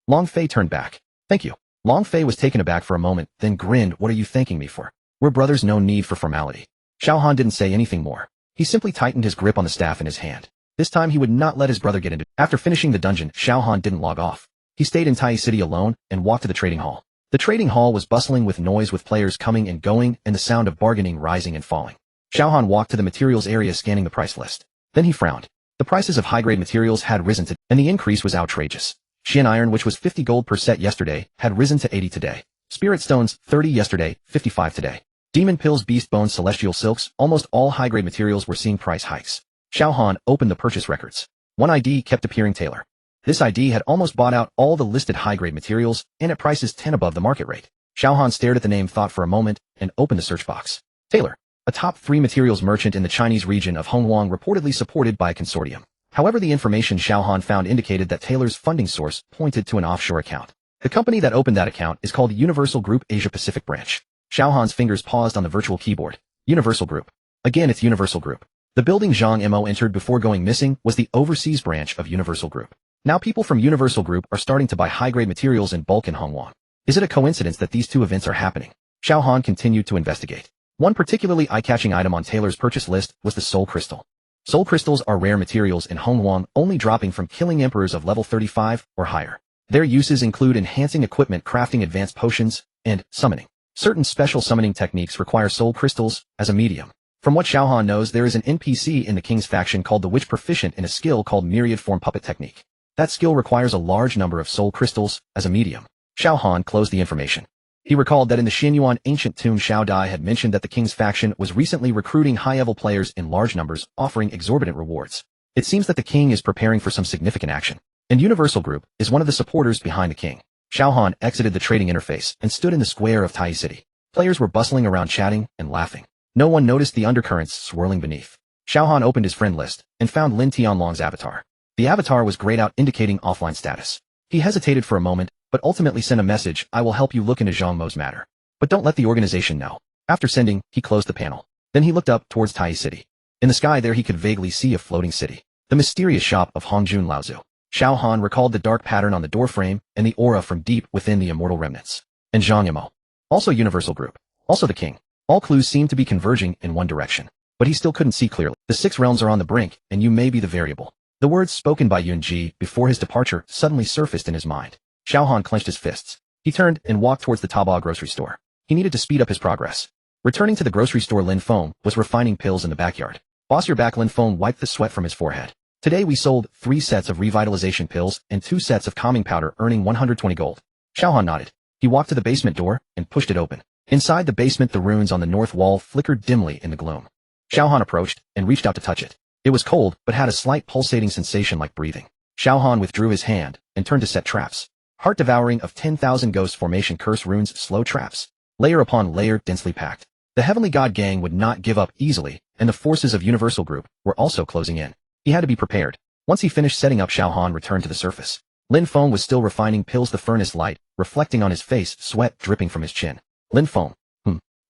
Long Fei turned back. Thank you. Long Fei was taken aback for a moment, then grinned. What are you thanking me for? We're brothers, no need for formality. Xiao Han didn't say anything more. He simply tightened his grip on the staff in his hand. This time he would not let his brother get into it. After finishing the dungeon, Xiao Han didn't log off. He stayed in Tai City alone and walked to the trading hall. The trading hall was bustling with noise, with players coming and going and the sound of bargaining rising and falling. Xiao Han walked to the materials area, scanning the price list. Then he frowned. The prices of high-grade materials had risen to, and the increase was outrageous. Xian iron, which was 50 gold per set yesterday, had risen to 80 today. Spirit stones, 30 yesterday, 55 today. Demon pills, beast bones, celestial silks, almost all high-grade materials were seeing price hikes. Xiao Han opened the purchase records. One ID kept appearing: Taylor. This ID had almost bought out all the listed high-grade materials, and at prices 10 above the market rate. Xiao Han stared at the name, thought for a moment, and opened the search box. Taylor. a top 3 materials merchant in the Chinese region of Hongguang reportedly supported by a consortium. However, the information Xiao Han found indicated that Taylor's funding source pointed to an offshore account. The company that opened that account is called Universal Group Asia Pacific Branch. Xiao Han's fingers paused on the virtual keyboard. Universal Group. Again, it's Universal Group. The building Zhang Mo entered before going missing was the overseas branch of Universal Group. Now people from Universal Group are starting to buy high-grade materials in bulk in Hongguang. Is it a coincidence that these two events are happening? Xiao Han continued to investigate. One particularly eye-catching item on Taylor's purchase list was the Soul Crystal. Soul Crystals are rare materials in Hongguang, only dropping from killing emperors of level 35 or higher. Their uses include enhancing equipment, crafting advanced potions, and summoning. Certain special summoning techniques require Soul Crystals as a medium. From what Xiao Han knows, there is an NPC in the King's faction called the Witch proficient in a skill called Myriad Form Puppet Technique. That skill requires a large number of Soul Crystals as a medium. Xiao Han closed the information. He recalled that in the Xinyuan ancient tomb Xiao Dai had mentioned that the King's faction was recently recruiting high-level players in large numbers, offering exorbitant rewards. It seems that the King is preparing for some significant action, and Universal Group is one of the supporters behind the King. Xiao Han exited the trading interface and stood in the square of Tai City. Players were bustling around chatting and laughing. No one noticed the undercurrents swirling beneath. Xiao Han opened his friend list and found Lin Tianlong's avatar. The avatar was grayed out, indicating offline status. He hesitated for a moment, but ultimately sent a message: I will help you look into Zhang Mo's matter. But don't let the organization know. After sending, he closed the panel. Then he looked up towards Tai City. In the sky there he could vaguely see a floating city. The mysterious shop of Hongjun Laozu. Xiao Han recalled the dark pattern on the doorframe and the aura from deep within the immortal remnants. And Zhang Mo. Also Universal Group. Also the King. All clues seemed to be converging in one direction. But he still couldn't see clearly. The 6 realms are on the brink, and you may be the variable. The words spoken by Yun Ji before his departure suddenly surfaced in his mind. Xiao Han clenched his fists. He turned and walked towards the Taobao grocery store. He needed to speed up his progress. Returning to the grocery store, Lin Feng was refining pills in the backyard. Boss, your back. Lin Feng wiped the sweat from his forehead. Today we sold 3 sets of revitalization pills and 2 sets of calming powder, earning 120 gold. Xiao Han nodded. He walked to the basement door and pushed it open. Inside the basement, the runes on the north wall flickered dimly in the gloom. Xiao Han approached and reached out to touch it. It was cold, but had a slight pulsating sensation like breathing. Xiao Han withdrew his hand and turned to set traps. Heart devouring of 10,000 ghost formation curse runes, slow traps. Layer upon layer, densely packed. The Heavenly God gang would not give up easily, and the forces of Universal Group were also closing in. He had to be prepared. Once he finished setting up, Xiao Han returned to the surface. Lin Feng was still refining pills, the furnace light reflecting on his face, sweat dripping from his chin. Lin Feng.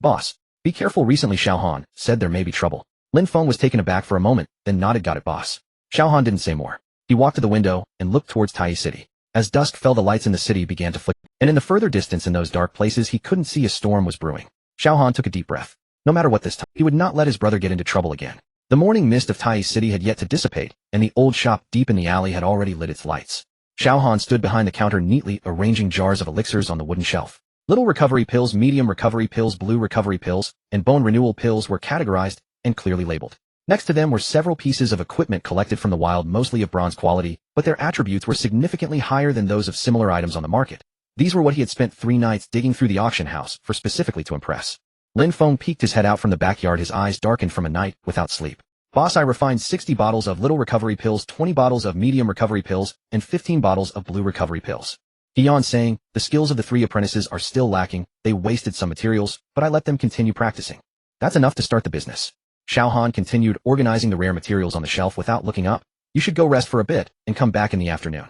Boss. Be careful. Recently Xiao Han said there may be trouble. Lin Feng was taken aback for a moment, then nodded. Got it, boss. Xiao Han didn't say more. He walked to the window and looked towards Tai City. As dusk fell, the lights in the city began to flicker, and in the further distance, in those dark places, he couldn't see, a storm was brewing. Xiao Han took a deep breath. No matter what this time, he would not let his brother get into trouble again. The morning mist of Tai City had yet to dissipate, and the old shop deep in the alley had already lit its lights. Xiao Han stood behind the counter, neatly arranging jars of elixirs on the wooden shelf. Little recovery pills, medium recovery pills, blue recovery pills, and bone renewal pills were categorized and clearly labeled. Next to them were several pieces of equipment collected from the wild, mostly of bronze quality, but their attributes were significantly higher than those of similar items on the market. These were what he had spent 3 nights digging through the auction house for, specifically to impress. Lin Feng peeked his head out from the backyard, his eyes darkened from a night without sleep. Boss, I refined 60 bottles of little recovery pills, 20 bottles of medium recovery pills, and 15 bottles of blue recovery pills. He yawned, saying, the skills of the 3 apprentices are still lacking. They wasted some materials, but I let them continue practicing. That's enough to start the business. Xiao Han continued organizing the rare materials on the shelf without looking up. You should go rest for a bit and come back in the afternoon.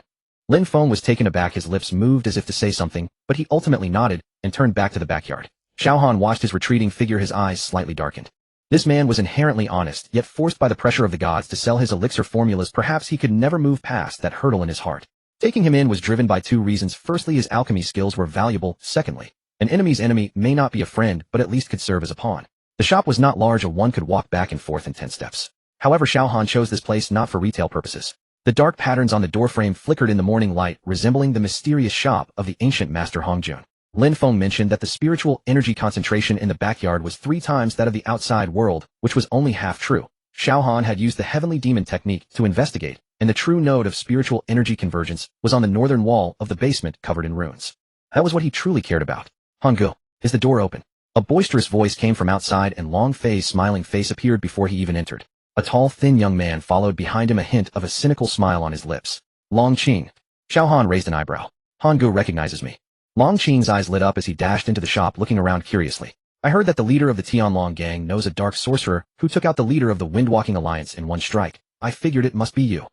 Lin Feng was taken aback, his lips moved as if to say something, but he ultimately nodded and turned back to the backyard. Xiao Han watched his retreating figure, his eyes slightly darkened. This man was inherently honest, yet forced by the pressure of the gods to sell his elixir formulas. Perhaps he could never move past that hurdle in his heart. Taking him in was driven by 2 reasons. Firstly, his alchemy skills were valuable. Secondly, an enemy's enemy may not be a friend, but at least could serve as a pawn. The shop was not large, one could walk back and forth in 10 steps. However, Xiao Han chose this place not for retail purposes. The dark patterns on the doorframe flickered in the morning light, resembling the mysterious shop of the ancient master Hongjun. Lin Feng mentioned that the spiritual energy concentration in the backyard was 3 times that of the outside world, which was only half true. Xiao Han had used the heavenly demon technique to investigate, and the true node of spiritual energy convergence was on the northern wall of the basement covered in runes. That was what he truly cared about. Hangul, is the door open? A boisterous voice came from outside, and Long Fei's smiling face appeared before he even entered. A tall, thin young man followed behind him, a hint of a cynical smile on his lips. Long Qing. Xiao Han raised an eyebrow. Hangul recognizes me. Long Qing's eyes lit up as he dashed into the shop, looking around curiously. I heard that the leader of the Tianlong gang knows a dark sorcerer who took out the leader of the Windwalking Alliance in one strike. I figured it must be you.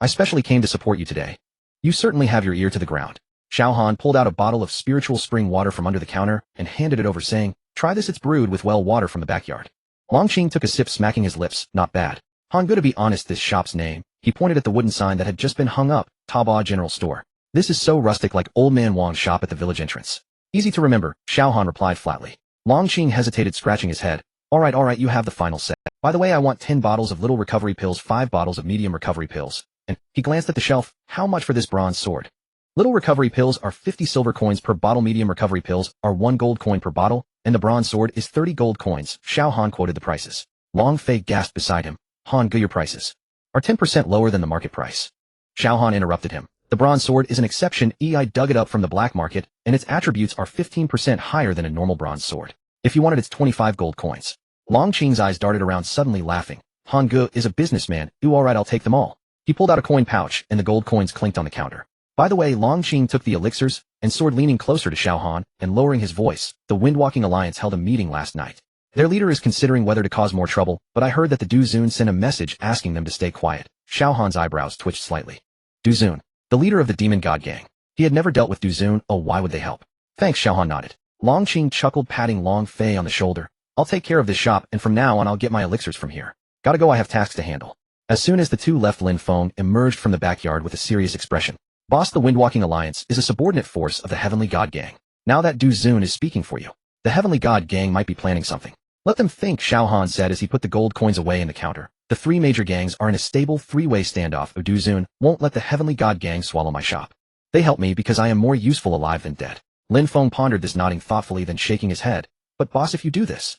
I specially came to support you today. You certainly have your ear to the ground. Xiao Han pulled out a bottle of spiritual spring water from under the counter and handed it over saying, try this, it's brewed with well water from the backyard. Longqing took a sip, smacking his lips. Not bad. Han, good to be honest, this shop's name. He pointed at the wooden sign that had just been hung up, Taba General Store. This is so rustic, like Old Man Wang's shop at the village entrance. Easy to remember, Xiao Han replied flatly. Longqing hesitated, scratching his head. All right, you have the final say. By the way, I want 10 bottles of little recovery pills, 5 bottles of medium recovery pills. And he glanced at the shelf. How much for this bronze sword? Little recovery pills are 50 silver coins per bottle, medium recovery pills are 1 gold coin per bottle, and the bronze sword is 30 gold coins. Xiao Han quoted the prices. Long Fei gasped beside him. Han, your prices are 10% lower than the market price. Xiao Han interrupted him. The bronze sword is an exception. I dug it up from the black market, and its attributes are 15% higher than a normal bronze sword. If you wanted, it's 25 gold coins. Longqing's eyes darted around, suddenly laughing. Han Ge is a businessman. Alright, I'll take them all. He pulled out a coin pouch, and the gold coins clinked on the counter. By the way, Longqing took the elixirs and sword, leaning closer to Xiao Han and lowering his voice. The Windwalking Alliance held a meeting last night. Their leader is considering whether to cause more trouble, but I heard that the Du Zun sent a message asking them to stay quiet. Xiao Han's eyebrows twitched slightly. Du Zun, the leader of the Demon God Gang. He had never dealt with Du Zun. Oh, why would they help? Thanks, Xiao Han nodded. Longqing chuckled, patting Long Fei on the shoulder. I'll take care of this shop, and from now on I'll get my elixirs from here. Gotta go, I have tasks to handle. As soon as the two left, Lin Feng emerged from the backyard with a serious expression. Boss, the Windwalking Alliance is a subordinate force of the Heavenly God Gang. Now that Du Zun is speaking for you, the Heavenly God Gang might be planning something. Let them think, Xiao Han said as he put the gold coins away in the counter. The 3 major gangs are in a stable 3-way standoff. Du Zun won't let the Heavenly God Gang swallow my shop. They help me because I am more useful alive than dead. Lin Feng pondered this, nodding thoughtfully, then shaking his head. But boss, if you do this,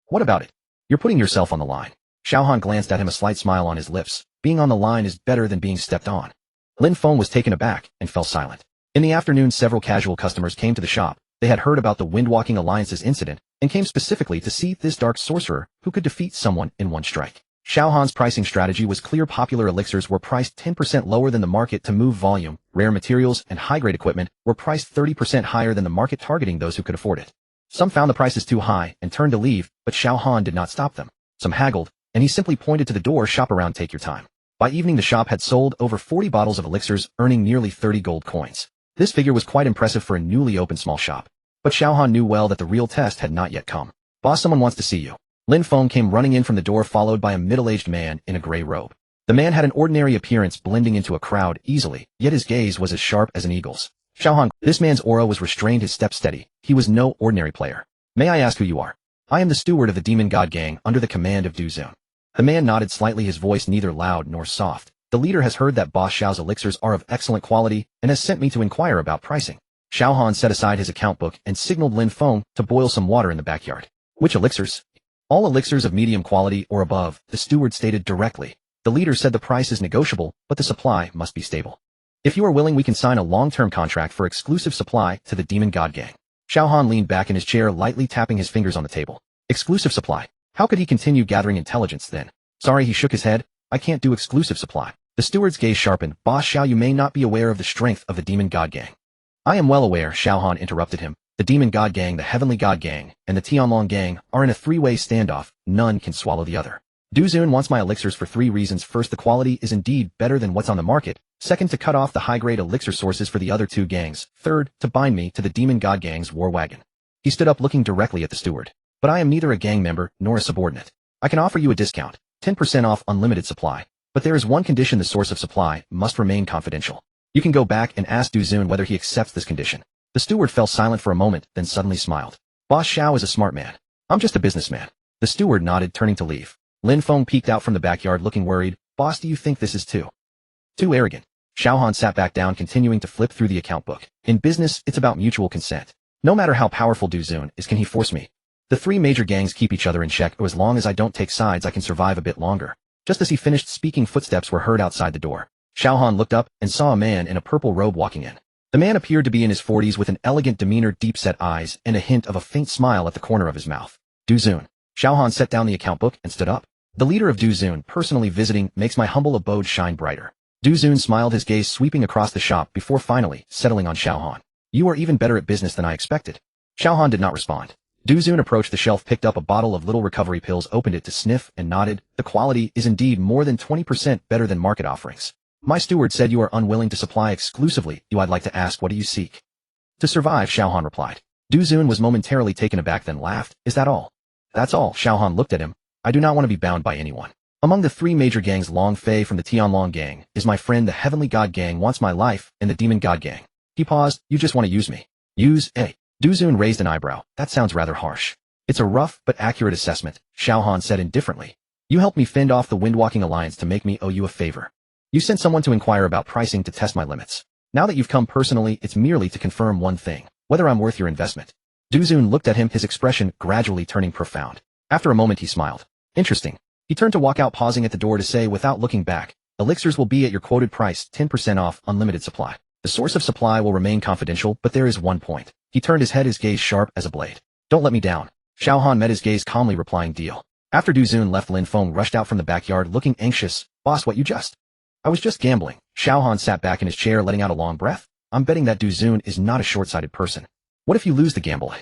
what about it? You're putting yourself on the line. Xiao Han glanced at him, a slight smile on his lips. Being on the line is better than being stepped on. Lin Feng was taken aback and fell silent. In the afternoon, several casual customers came to the shop. They had heard about the Windwalking Alliance's incident and came specifically to see this dark sorcerer who could defeat someone in one strike. Xiao Han's pricing strategy was clear. Popular elixirs were priced 10% lower than the market to move volume. Rare materials and high-grade equipment were priced 30% higher than the market, targeting those who could afford it. Some found the prices too high and turned to leave, but Xiao Han did not stop them. Some haggled, and he simply pointed to the door. Shop around, take your time. By evening, the shop had sold over 40 bottles of elixirs, earning nearly 30 gold coins. This figure was quite impressive for a newly opened small shop. But Xiao Han knew well that the real test had not yet come. Boss, someone wants to see you. Lin Feng came running in from the door, followed by a middle-aged man in a gray robe. The man had an ordinary appearance, blending into a crowd easily, yet his gaze was as sharp as an eagle's. Xiao Han, this man's aura was restrained, his step steady. He was no ordinary player. May I ask who you are? I am the steward of the Demon God Gang under the command of Du Zun. The man nodded slightly, his voice neither loud nor soft. The leader has heard that Boss Xiao's elixirs are of excellent quality and has sent me to inquire about pricing. Xiao Han set aside his account book and signaled Lin Feng to boil some water in the backyard. Which elixirs? All elixirs of medium quality or above, the steward stated directly. The leader said the price is negotiable, but the supply must be stable. If you are willing, we can sign a long-term contract for exclusive supply to the Demon God Gang. Xiao Han leaned back in his chair, lightly tapping his fingers on the table. Exclusive supply. How could he continue gathering intelligence then? Sorry, he shook his head. I can't do exclusive supply. The steward's gaze sharpened. Boss Xiao, you may not be aware of the strength of the Demon God Gang. I am well aware, Xiao Han interrupted him. The Demon God Gang, the Heavenly God Gang, and the Tianlong Gang are in a 3-way standoff. None can swallow the other. Du Zun wants my elixirs for 3 reasons. First, the quality is indeed better than what's on the market. Second, to cut off the high-grade elixir sources for the other 2 gangs. Third, to bind me to the Demon God Gang's war wagon. He stood up, looking directly at the steward. But I am neither a gang member nor a subordinate. I can offer you a discount, 10% off unlimited supply. But there is one condition: the source of supply must remain confidential. You can go back and ask Du Zun whether he accepts this condition. The steward fell silent for a moment, then suddenly smiled. Boss Xiao is a smart man. I'm just a businessman. The steward nodded, turning to leave. Lin Feng peeked out from the backyard, looking worried. Boss, do you think this is too arrogant? Xiao Han sat back down, continuing to flip through the account book. In business, it's about mutual consent. No matter how powerful Du Zun is, can he force me? The 3 major gangs keep each other in check, or as long as I don't take sides, I can survive a bit longer. Just as he finished speaking, footsteps were heard outside the door. Xiao Han looked up and saw a man in a purple robe walking in. The man appeared to be in his 40s, with an elegant demeanor, deep-set eyes, and a hint of a faint smile at the corner of his mouth. Du Zun. Xiao Han set down the account book and stood up. The leader of Du Zun personally visiting makes my humble abode shine brighter. Du Zun smiled, his gaze sweeping across the shop before finally settling on Xiao Han. You are even better at business than I expected. Xiao Han did not respond. Duzun approached the shelf, picked up a bottle of little recovery pills, opened it to sniff, and nodded. The quality is indeed more than 20% better than market offerings. My steward said you are unwilling to supply exclusively. I'd like to ask, what do you seek? To survive, Xiao Han replied. Duzun was momentarily taken aback, then laughed. Is that all? That's all. Xiao Han looked at him. I do not want to be bound by anyone. Among the three major gangs, Long Fei from the Tianlong gang is my friend, the Heavenly God gang wants my life, and the Demon God gang. He paused. You just want to use me. Use, eh? Duzun raised an eyebrow. That sounds rather harsh. It's a rough but accurate assessment, Xiao Han said indifferently. You helped me fend off the Windwalking Alliance to make me owe you a favor. You sent someone to inquire about pricing to test my limits. Now that you've come personally, it's merely to confirm one thing, whether I'm worth your investment. Duzun looked at him, his expression gradually turning profound. After a moment he smiled. Interesting. He turned to walk out, pausing at the door to say without looking back, elixirs will be at your quoted price, 10% off, unlimited supply. The source of supply will remain confidential, but there is one point. He turned his head, his gaze sharp as a blade. Don't let me down. Xiao Han met his gaze calmly, replying, deal. After Duzun left, Lin Feng rushed out from the backyard looking anxious. Boss, what you just? I was just gambling. Xiao Han sat back in his chair, letting out a long breath. I'm betting that Duzun is not a short-sighted person. What if you lose the gamble?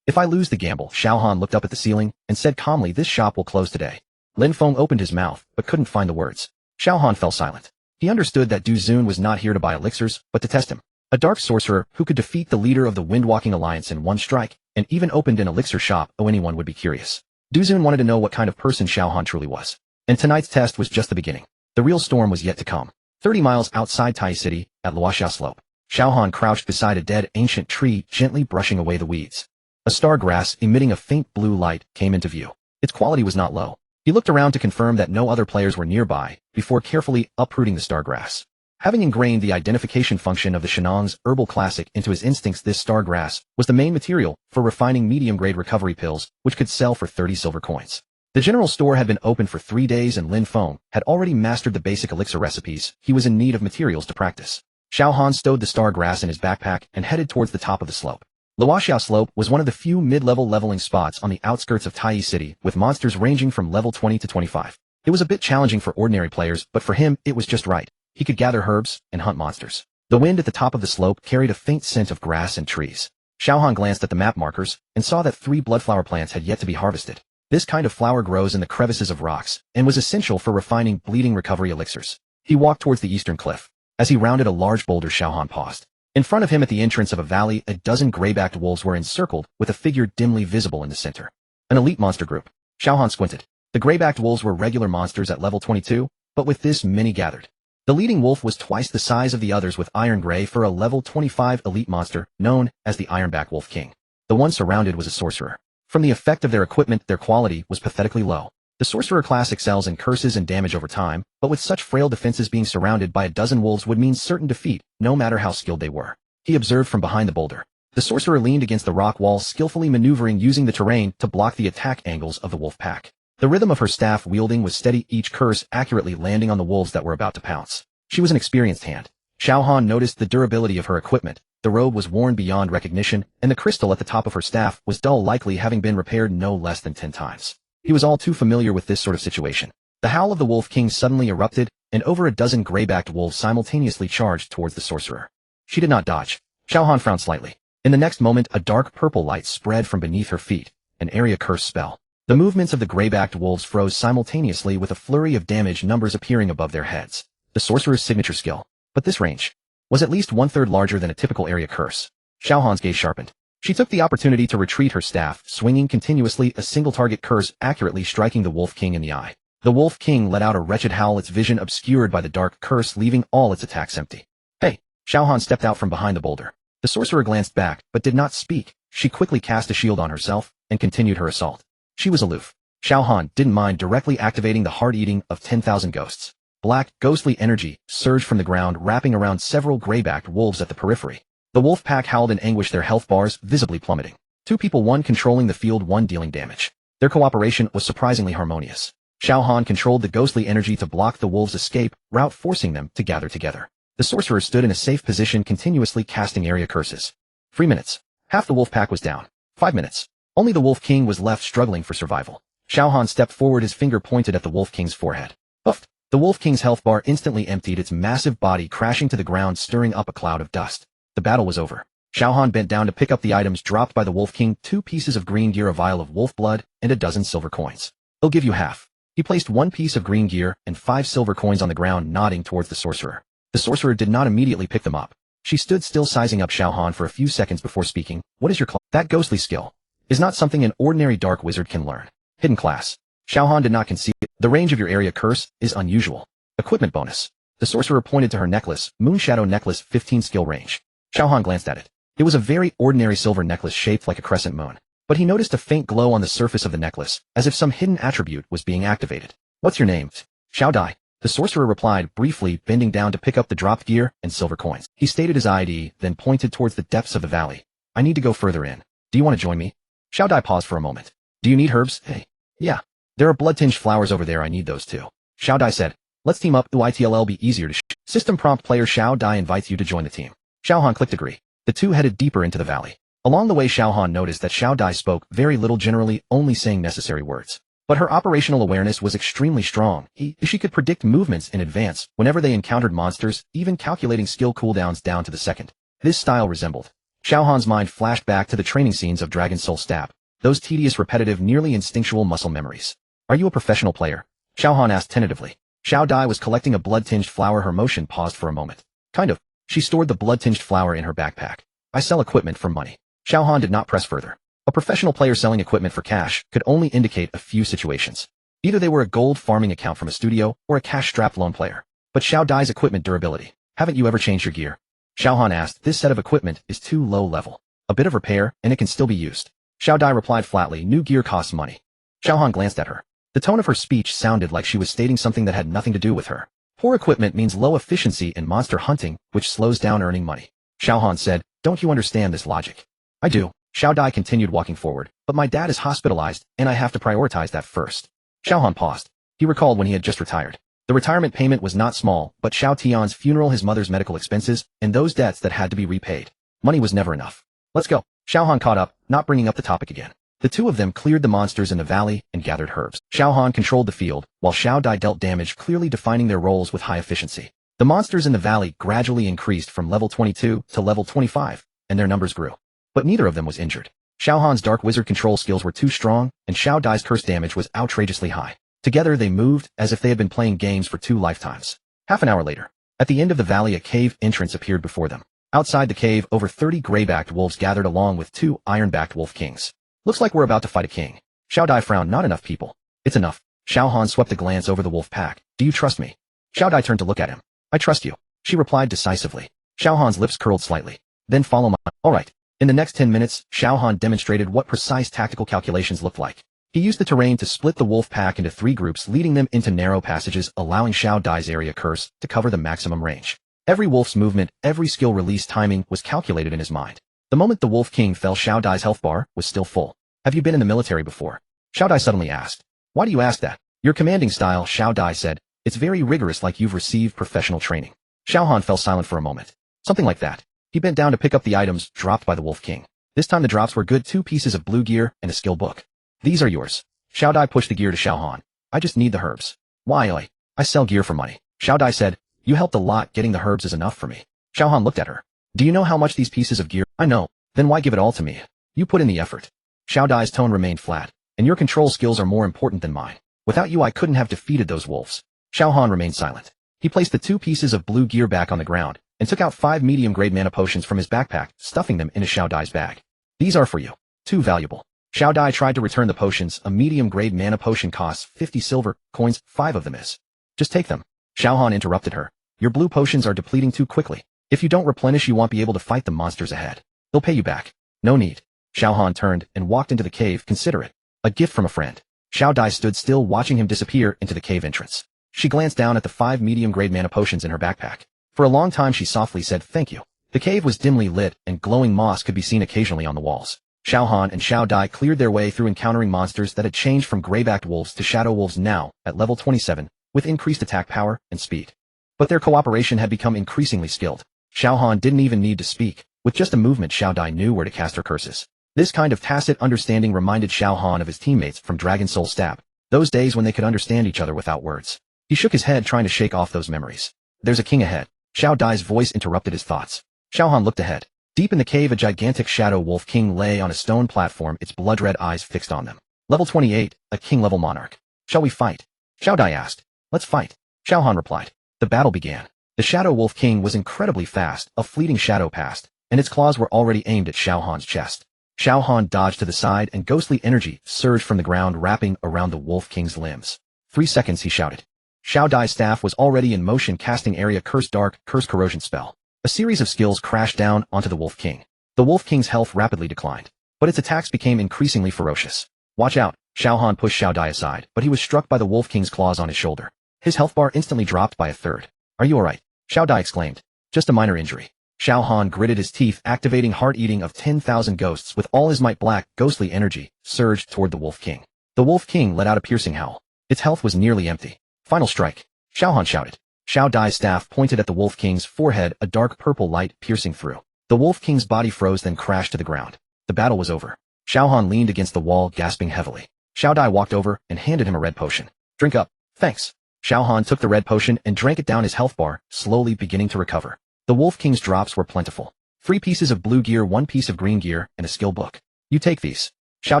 If I lose the gamble, Xiao Han looked up at the ceiling and said calmly, this shop will close today. Lin Feng opened his mouth, but couldn't find the words. Xiao Han fell silent. He understood that Duzun was not here to buy elixirs, but to test him. A dark sorcerer who could defeat the leader of the Windwalking Alliance in one strike, and even opened an elixir shop. Oh, anyone would be curious. Duzun wanted to know what kind of person Xiao Han truly was. And tonight's test was just the beginning. The real storm was yet to come. 30 miles outside Tai City, at Luoxia Slope, Xiao Han crouched beside a dead ancient tree, gently brushing away the weeds. A star grass, emitting a faint blue light, came into view. Its quality was not low. He looked around to confirm that no other players were nearby, before carefully uprooting the star grass. Having ingrained the identification function of the Shenong's herbal classic into his instincts, this star grass was the main material for refining medium-grade recovery pills, which could sell for 30 silver coins. The general store had been open for 3 days, and Lin Feng had already mastered the basic elixir recipes. He was in need of materials to practice. Xiao Han stowed the star grass in his backpack and headed towards the top of the slope. Luoxia Slope was one of the few mid-level leveling spots on the outskirts of Tai City, with monsters ranging from level 20 to 25. It was a bit challenging for ordinary players, but for him, it was just right. He could gather herbs and hunt monsters. The wind at the top of the slope carried a faint scent of grass and trees. Xiao Han glanced at the map markers and saw that 3 bloodflower plants had yet to be harvested. This kind of flower grows in the crevices of rocks and was essential for refining bleeding recovery elixirs. He walked towards the eastern cliff. As he rounded a large boulder, Xiao Han paused. In front of him, at the entrance of a valley, a dozen gray-backed wolves were encircled, with a figure dimly visible in the center. An elite monster group. Xiao Han squinted. The gray-backed wolves were regular monsters at level 22, but with this many gathered. The leading wolf was twice the size of the others, with iron gray for a level 25 elite monster, known as the Ironback Wolf King. The one surrounded was a sorcerer. From the effect of their equipment, their quality was pathetically low. The sorcerer class excels in curses and damage over time, but with such frail defenses, being surrounded by a dozen wolves would mean certain defeat, no matter how skilled they were. He observed from behind the boulder. The sorcerer leaned against the rock wall, skillfully maneuvering using the terrain to block the attack angles of the wolf pack. The rhythm of her staff wielding was steady, each curse accurately landing on the wolves that were about to pounce. She was an experienced hand. Xiao Han noticed the durability of her equipment. The robe was worn beyond recognition, and the crystal at the top of her staff was dull, likely having been repaired no less than 10 times. He was all too familiar with this sort of situation. The howl of the Wolf King suddenly erupted, and over a dozen gray-backed wolves simultaneously charged towards the sorcerer. She did not dodge. Xiao Han frowned slightly. In the next moment, a dark purple light spread from beneath her feet, an area curse spell. The movements of the gray-backed wolves froze simultaneously, with a flurry of damage numbers appearing above their heads. The sorcerer's signature skill. But this range was at least 1/3 larger than a typical area curse. Xiao Han's gaze sharpened. She took the opportunity to retreat her staff, swinging continuously, a single target curse accurately striking the Wolf King in the eye. The Wolf King let out a wretched howl, its vision obscured by the dark curse, leaving all its attacks empty. Hey! Xiao Han stepped out from behind the boulder. The sorcerer glanced back, but did not speak. She quickly cast a shield on herself and continued her assault. She was aloof. Xiao Han didn't mind directly activating the hard eating of 10,000 ghosts. Black, ghostly energy surged from the ground, wrapping around several gray-backed wolves at the periphery. The wolf pack howled in anguish, their health bars visibly plummeting. 2 people, one controlling the field, one dealing damage. Their cooperation was surprisingly harmonious. Xiao Han controlled the ghostly energy to block the wolves' escape route, forcing them to gather together. The sorcerer stood in a safe position, continuously casting area curses. 3 minutes. Half the wolf pack was down. 5 minutes. Only the Wolf King was left, struggling for survival. Xiao Han stepped forward, his finger pointed at the Wolf King's forehead. Puffed. The Wolf King's health bar instantly emptied, its massive body crashing to the ground, stirring up a cloud of dust. The battle was over. Xiao Han bent down to pick up the items dropped by the Wolf King, 2 pieces of green gear, a vial of wolf blood, and a dozen silver coins. I'll give you half. He placed 1 piece of green gear and 5 silver coins on the ground, nodding towards the sorcerer. The sorcerer did not immediately pick them up. She stood still, sizing up Xiao Han for a few seconds before speaking. What is your class? That ghostly skill is not something an ordinary dark wizard can learn. Hidden class. Xiao Han did not concede. The range of your area curse is unusual. Equipment bonus. The sorcerer pointed to her necklace, Moonshadow Necklace, 15 skill range. Xiao Han glanced at it. It was a very ordinary silver necklace shaped like a crescent moon. But he noticed a faint glow on the surface of the necklace, as if some hidden attribute was being activated. What's your name? Xiao Dai. The sorcerer replied, briefly bending down to pick up the dropped gear and silver coins. He stated his ID, then pointed towards the depths of the valley. I need to go further in. Do you want to join me? Xiao Dai paused for a moment. Do you need herbs? Hey. Yeah. There are blood-tinged flowers over there, I need those too. Xiao Dai said. Let's team up. It'll be easier to System prompt player Xiao Dai invites you to join the team. Xiao Han clicked agree. The two headed deeper into the valley. Along the way, Xiao Han noticed that Xiao Dai spoke very little, generally only saying necessary words. But her operational awareness was extremely strong. She could predict movements in advance whenever they encountered monsters, even calculating skill cooldowns down to the second. This style resembled. Xiao Han's mind flashed back to the training scenes of Dragon Soul Stab. Those tedious, repetitive, nearly instinctual muscle memories. Are you a professional player? Xiao Han asked tentatively. Xiao Dai was collecting a blood-tinged flower. Her motion paused for a moment. Kind of. She stored the blood-tinged flower in her backpack. I sell equipment for money. Xiao Han did not press further. A professional player selling equipment for cash could only indicate a few situations. Either they were a gold farming account from a studio or a cash-strapped lone player. But Xiao Dai's equipment durability. Haven't you ever changed your gear? Xiao Han asked. This set of equipment is too low level. A bit of repair, and it can still be used. Xiao Dai replied flatly. New gear costs money. Xiao Han glanced at her. The tone of her speech sounded like she was stating something that had nothing to do with her. Poor equipment means low efficiency in monster hunting, which slows down earning money. Xiao Han said, don't you understand this logic? I do. Xiao Dai continued walking forward, but my dad is hospitalized, and I have to prioritize that first. Xiao Han paused. He recalled when he had just retired. The retirement payment was not small, but Xiao Tian's funeral, his mother's medical expenses, and those debts that had to be repaid. Money was never enough. Let's go. Xiao Han caught up, not bringing up the topic again. The two of them cleared the monsters in the valley and gathered herbs. Xiao Han controlled the field, while Xiao Dai dealt damage, clearly defining their roles with high efficiency. The monsters in the valley gradually increased from level 22 to level 25, and their numbers grew. But neither of them was injured. Xiao Han's dark wizard control skills were too strong, and Xiao Dai's curse damage was outrageously high. Together they moved as if they had been playing games for 2 lifetimes. Half an hour later, at the end of the valley, a cave entrance appeared before them. Outside the cave, over 30 gray-backed wolves gathered along with 2 iron-backed wolf kings. Looks like we're about to fight a king. Xiao Dai frowned. Not enough people. It's enough. Xiao Han swept a glance over the wolf pack. Do you trust me? Xiao Dai turned to look at him. I trust you. She replied decisively. Xiao Han's lips curled slightly. Then follow my... Alright. In the next 10 minutes, Xiao Han demonstrated what precise tactical calculations looked like. He used the terrain to split the wolf pack into 3 groups, leading them into narrow passages, allowing Xiao Dai's area curse to cover the maximum range. Every wolf's movement, every skill release timing was calculated in his mind. The moment the Wolf King fell, Xiao Dai's health bar was still full. Have you been in the military before? Xiao Dai suddenly asked. Why do you ask that? Your commanding style, Xiao Dai said. It's very rigorous, like you've received professional training. Xiao Han fell silent for a moment. Something like that. He bent down to pick up the items dropped by the Wolf King. This time the drops were good, 2 pieces of blue gear and a skill book. These are yours. Xiao Dai pushed the gear to Xiao Han. I just need the herbs. Why? I sell gear for money. Xiao Dai said. You helped a lot, getting the herbs is enough for me. Xiao Han looked at her. Do you know how much these pieces of gear? I know. Then why give it all to me? You put in the effort. Xiao Dai's tone remained flat. And your control skills are more important than mine. Without you I couldn't have defeated those wolves. Xiao Han remained silent. He placed the 2 pieces of blue gear back on the ground, and took out 5 medium-grade mana potions from his backpack, stuffing them into Xiao Dai's bag. These are for you. Too valuable. Xiao Dai tried to return the potions. A medium-grade mana potion costs 50 silver coins, 5 of them is. Just take them. Xiao Han interrupted her. Your blue potions are depleting too quickly. If you don't replenish, you won't be able to fight the monsters ahead. They'll pay you back. No need. Xiao Han turned and walked into the cave. Consider it a gift from a friend. Xiao Dai stood still, watching him disappear into the cave entrance. She glanced down at the 5 medium-grade mana potions in her backpack. For a long time she softly said thank you. The cave was dimly lit, and glowing moss could be seen occasionally on the walls. Xiao Han and Xiao Dai cleared their way through, encountering monsters that had changed from gray-backed wolves to shadow wolves, now at level 27, with increased attack power and speed. But their cooperation had become increasingly skilled. Xiao Han didn't even need to speak. With just a movement, Xiao Dai knew where to cast her curses. This kind of tacit understanding reminded Xiao Han of his teammates from Dragon Soul Stab, those days when they could understand each other without words. He shook his head, trying to shake off those memories. There's a king ahead. Xiao Dai's voice interrupted his thoughts. Xiao Han looked ahead. Deep in the cave, a gigantic shadow wolf king lay on a stone platform, its blood-red eyes fixed on them. Level 28, a king-level monarch. Shall we fight? Xiao Dai asked. Let's fight. Xiao Han replied. The battle began. The shadow wolf king was incredibly fast, a fleeting shadow passed, and its claws were already aimed at Xiao Han's chest. Xiao Han dodged to the side and ghostly energy surged from the ground, wrapping around the wolf king's limbs. 3 seconds, he shouted. Xiao Dai's staff was already in motion, casting area curse dark, curse corrosion spell. A series of skills crashed down onto the wolf king. The wolf king's health rapidly declined, but its attacks became increasingly ferocious. Watch out, Xiao Han pushed Xiao Dai aside, but he was struck by the wolf king's claws on his shoulder. His health bar instantly dropped by a third. Are you alright? Xiao Dai exclaimed. Just a minor injury. Xiao Han gritted his teeth, activating heart eating of 10,000 ghosts with all his might. Black, ghostly energy surged toward the wolf king. The wolf king let out a piercing howl. Its health was nearly empty. Final strike. Xiao Han shouted. Xiao Dai's staff pointed at the wolf king's forehead, a dark purple light piercing through. The wolf king's body froze, then crashed to the ground. The battle was over. Xiao Han leaned against the wall, gasping heavily. Xiao Dai walked over and handed him a red potion. Drink up. Thanks. Xiao Han took the red potion and drank it down, his health bar slowly beginning to recover. The wolf king's drops were plentiful. 3 pieces of blue gear, 1 piece of green gear, and a skill book. You take these. Xiao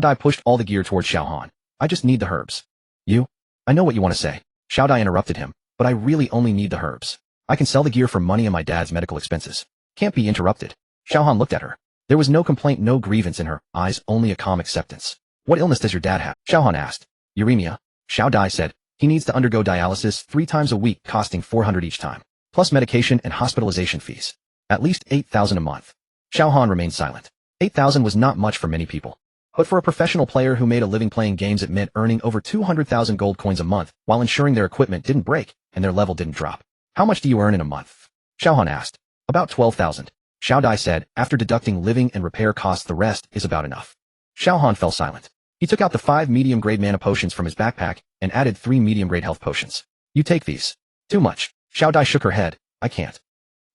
Dai pushed all the gear towards Xiao Han. I just need the herbs. You? I know what you want to say. Xiao Dai interrupted him, but I really only need the herbs. I can sell the gear for money and my dad's medical expenses. Can't be interrupted. Xiao Han looked at her. There was no complaint, no grievance in her eyes, only a calm acceptance. What illness does your dad have? Xiao Han asked. Uremia. Xiao Dai said. He needs to undergo dialysis 3 times a week, costing 400 each time, plus medication and hospitalization fees. At least 8,000 a month. Xiao Han remained silent. 8,000 was not much for many people. But for a professional player who made a living playing games, it meant earning over 200,000 gold coins a month while ensuring their equipment didn't break and their level didn't drop. How much do you earn in a month? Xiao Han asked. About 12,000. Xiao Dai said. After deducting living and repair costs, the rest is about enough. Xiao Han fell silent. He took out the 5 medium-grade mana potions from his backpack and added 3 medium-grade health potions. You take these. Too much. Xiao Dai shook her head. I can't.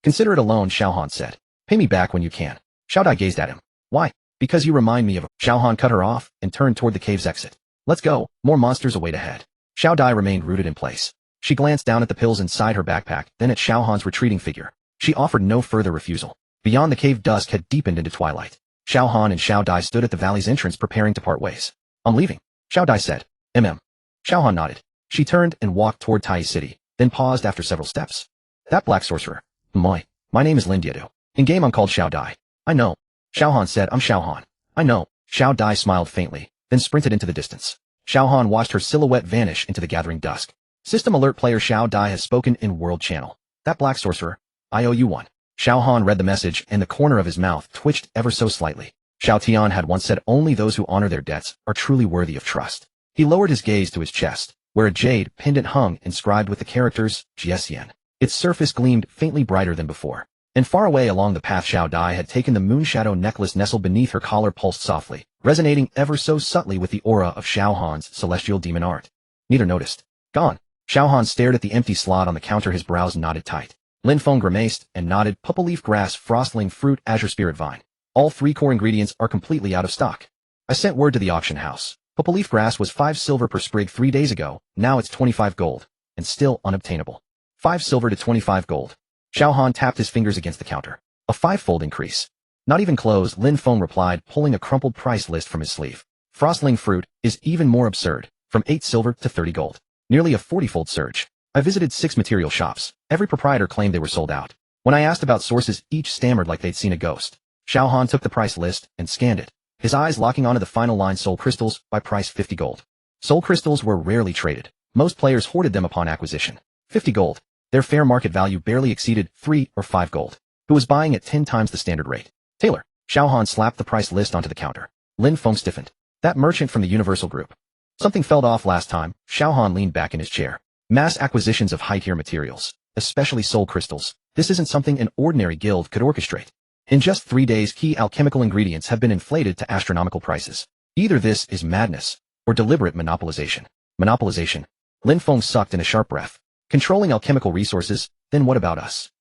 Consider it a loan, Xiao Han said. Pay me back when you can. Xiao Dai gazed at him. Why? Because you remind me of... Xiao Han cut her off and turned toward the cave's exit. Let's go. More monsters await ahead. Xiao Dai remained rooted in place. She glanced down at the pills inside her backpack, then at Xiao Han's retreating figure. She offered no further refusal. Beyond the cave, dusk had deepened into twilight. Xiao Han and Xiao Dai stood at the valley's entrance, preparing to part ways. I'm leaving, Xiao Dai said. Xiao Han nodded. She turned and walked toward Tai City, then paused after several steps. That black sorcerer. My name is Lin Diedu. In-game I'm called Xiao Dai. I know. Xiao Han said. I'm Xiao Han. I know. Xiao Dai smiled faintly, then sprinted into the distance. Xiao Han watched her silhouette vanish into the gathering dusk. System alert, player Xiao Dai has spoken in World Channel. That black sorcerer. I owe you one. Xiao Han read the message and the corner of his mouth twitched ever so slightly. Xiao Tian had once said only those who honor their debts are truly worthy of trust. He lowered his gaze to his chest, where a jade pendant hung inscribed with the characters Jiesian. Its surface gleamed faintly brighter than before. And far away along the path Xiao Dai had taken, the moonshadow necklace nestled beneath her collar pulsed softly, resonating ever so subtly with the aura of Xiao Han's celestial demon art. Neither noticed. Gone. Xiao Han stared at the empty slot on the counter, his brows knotted tight. Lin Feng grimaced and nodded. Pupple leaf grass, frostling fruit, azure spirit vine. All 3 core ingredients are completely out of stock. I sent word to the auction house. Pupple leaf grass was 5 silver per sprig 3 days ago, now it's 25 gold, and still unobtainable. 5 silver to 25 gold. Xiao Han tapped his fingers against the counter. A 5-fold increase. Not even close, Lin Feng replied, pulling a crumpled price list from his sleeve. Frostling fruit is even more absurd, from 8 silver to 30 gold. Nearly a 40-fold surge. I visited 6 material shops. Every proprietor claimed they were sold out. When I asked about sources, each stammered like they'd seen a ghost. Xiao Han took the price list and scanned it, his eyes locking onto the final line: soul crystals, by price 50 gold. Soul crystals were rarely traded. Most players hoarded them upon acquisition. 50 gold. Their fair market value barely exceeded 3 or 5 gold. Who was buying at 10 times the standard rate? Taylor. Xiao Han slapped the price list onto the counter. Lin Feng stiffened. That merchant from the Universal Group. Something fell off last time. Xiao Han leaned back in his chair. Mass acquisitions of high-tier materials, especially soul crystals. This isn't something an ordinary guild could orchestrate. In just 3 days, key alchemical ingredients have been inflated to astronomical prices. Either this is madness, or deliberate monopolization. Monopolization. Lin Feng sucked in a sharp breath. Controlling alchemical resources, then what about us?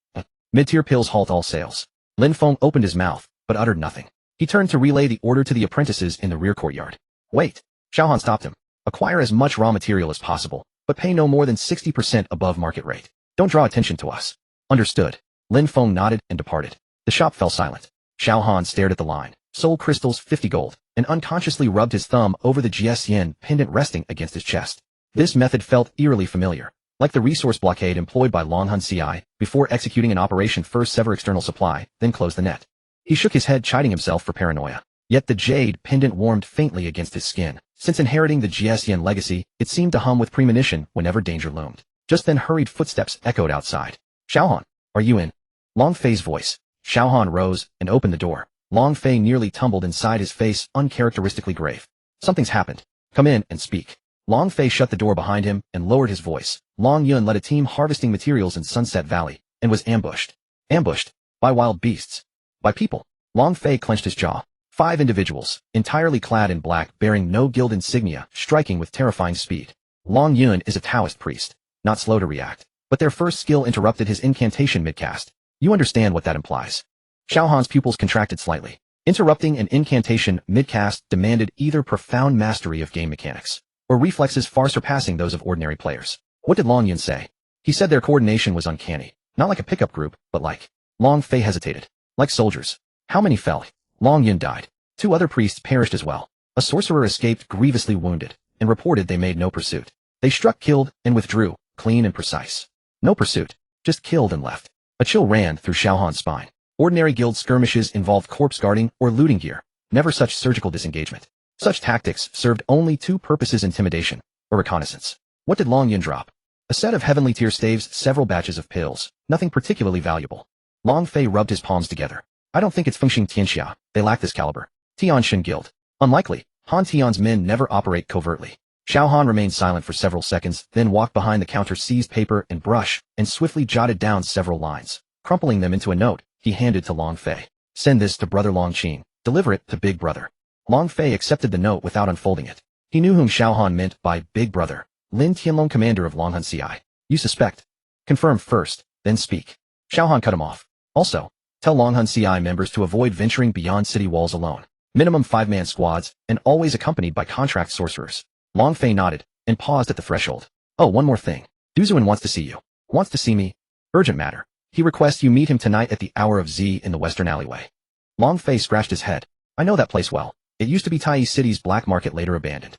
Mid-tier pills halt all sales. Lin Feng opened his mouth, but uttered nothing. He turned to relay the order to the apprentices in the rear courtyard. Wait. Xiao Han stopped him. Acquire as much raw material as possible, but pay no more than 60% above market rate. Don't draw attention to us. Understood. Lin Feng nodded and departed. The shop fell silent. Xiao Han stared at the line. Soul crystals 50 gold, and unconsciously rubbed his thumb over the GSN pendant resting against his chest. This method felt eerily familiar, like the resource blockade employed by Longhun CI before executing an operation: first sever external supply, then close the net. He shook his head, chiding himself for paranoia. Yet the jade pendant warmed faintly against his skin. Since inheriting the GSN legacy, it seemed to hum with premonition whenever danger loomed. Just then hurried footsteps echoed outside. Xiao Han, are you in? Long Fei's voice. Xiao Han rose and opened the door. Long Fei nearly tumbled inside, his face uncharacteristically grave. Something's happened. Come in and speak. Long Fei shut the door behind him and lowered his voice. Long Yun led a team harvesting materials in Sunset Valley and was ambushed. Ambushed? By wild beasts? By people? Long Fei clenched his jaw. 5 individuals, entirely clad in black, bearing no guild insignia, striking with terrifying speed. Long Yun is a Taoist priest, not slow to react, but their first skill interrupted his incantation mid-cast. You understand what that implies. Xiao Han's pupils contracted slightly. Interrupting an incantation mid-cast demanded either profound mastery of game mechanics, or reflexes far surpassing those of ordinary players. What did Long Yun say? He said their coordination was uncanny, not like a pickup group, but like. Long Fei hesitated. Like soldiers. How many fell? Long Yun died. 2 other priests perished as well. A sorcerer escaped grievously wounded, and reported they made no pursuit. They struck, killed, and withdrew, clean and precise. No pursuit. Just killed and left. A chill ran through Xiao Han's spine. Ordinary guild skirmishes involved corpse guarding or looting gear, never such surgical disengagement. Such tactics served only 2 purposes: intimidation or reconnaissance. What did Long Yun drop? A set of heavenly tier staves, several batches of pills, nothing particularly valuable. Long Fei rubbed his palms together. I don't think it's Fengxing Tianxia, they lack this caliber. Tianshan Guild. Unlikely. Han Tian's men never operate covertly. Xiao Han remained silent for several seconds, then walked behind the counter, seized paper and brush, and swiftly jotted down several lines. Crumpling them into a note, he handed to Long Fei. Send this to Brother Long Qing. Deliver it to Big Brother. Long Fei accepted the note without unfolding it. He knew whom Xiao Han meant by Big Brother. Lin Tianlong, commander of Longhun CI. You suspect? Confirm first, then speak. Xiao Han cut him off. Also, tell Longhun CI members to avoid venturing beyond city walls alone. Minimum 5-man squads, and always accompanied by contract sorcerers. Long Fei nodded, and paused at the threshold. Oh, one more thing. Duzuan wants to see you. Wants to see me? Urgent matter. He requests you meet him tonight at the hour of Z in the western alleyway. Long Fei scratched his head. I know that place well. It used to be Tai City's black market, later abandoned.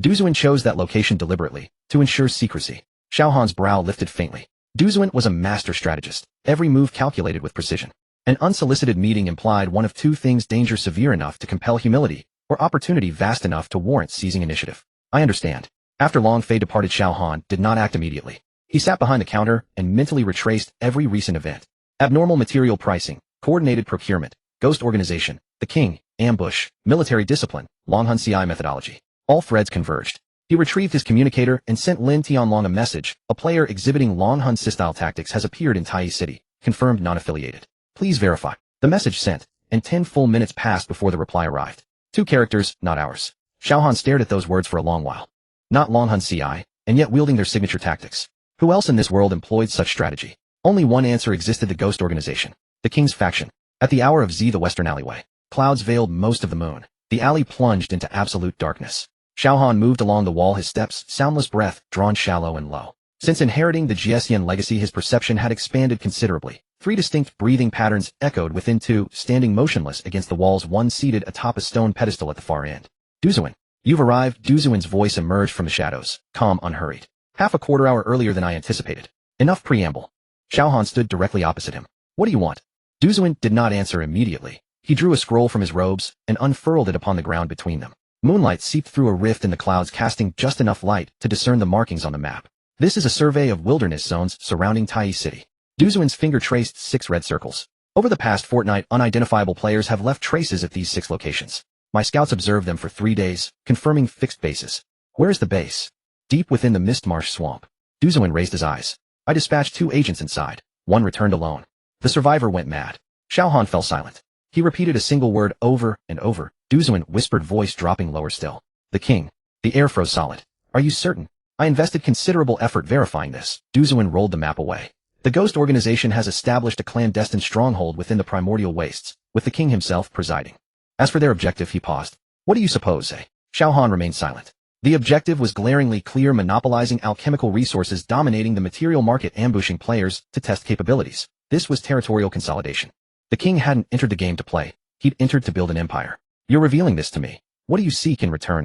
Duzuan chose that location deliberately, to ensure secrecy. Xiao Han's brow lifted faintly. Duzuan was a master strategist, every move calculated with precision. An unsolicited meeting implied one of 2 things: danger severe enough to compel humility, or opportunity vast enough to warrant seizing initiative. I understand. After Long Fei departed, Xiao Han did not act immediately. He sat behind the counter and mentally retraced every recent event. Abnormal material pricing, coordinated procurement, ghost organization, the king, ambush, military discipline, Longhun CI methodology. All threads converged. He retrieved his communicator and sent Lin Tianlong a message. A player exhibiting Longhun style tactics has appeared in Tai City. Confirmed, non-affiliated. Please verify. The message sent, and 10 full minutes passed before the reply arrived. 2 characters, not ours. Xiao Han stared at those words for a long while. Not Longhun CI, and yet wielding their signature tactics. Who else in this world employed such strategy? Only one answer existed: the ghost organization. The king's faction. At the hour of Z, the western alleyway. Clouds veiled most of the moon. The alley plunged into absolute darkness. Xiao Han moved along the wall, his steps, soundless breath, drawn shallow and low. Since inheriting the GSN legacy, his perception had expanded considerably. 3 distinct breathing patterns echoed within 2, standing motionless against the walls, one seated atop a stone pedestal at the far end. Duzuan. You've arrived. Duzuan's voice emerged from the shadows, calm, unhurried. Half a quarter hour earlier than I anticipated. Enough preamble. Xiao Han stood directly opposite him. What do you want? Duzuan did not answer immediately. He drew a scroll from his robes and unfurled it upon the ground between them. Moonlight seeped through a rift in the clouds, casting just enough light to discern the markings on the map. This is a survey of wilderness zones surrounding Tai City. Duzuan's finger traced 6 red circles. Over the past fortnight, unidentifiable players have left traces at these 6 locations. My scouts observed them for 3 days, confirming fixed bases. Where is the base? Deep within the Mistmarsh swamp. Duzuan raised his eyes. I dispatched 2 agents inside. One returned alone. The survivor went mad. Xiao Han fell silent. He repeated a single word over and over. Duzuan whispered, voice dropping lower still. The king. The air froze solid. Are you certain? I invested considerable effort verifying this. Duzuan rolled the map away. The ghost organization has established a clandestine stronghold within the primordial wastes, with the king himself presiding. As for their objective, he paused. What do you suppose, eh? Xiao Han remained silent. The objective was glaringly clear: monopolizing alchemical resources, dominating the material market, ambushing players to test capabilities. This was territorial consolidation. The king hadn't entered the game to play. He'd entered to build an empire. You're revealing this to me. What do you seek in return?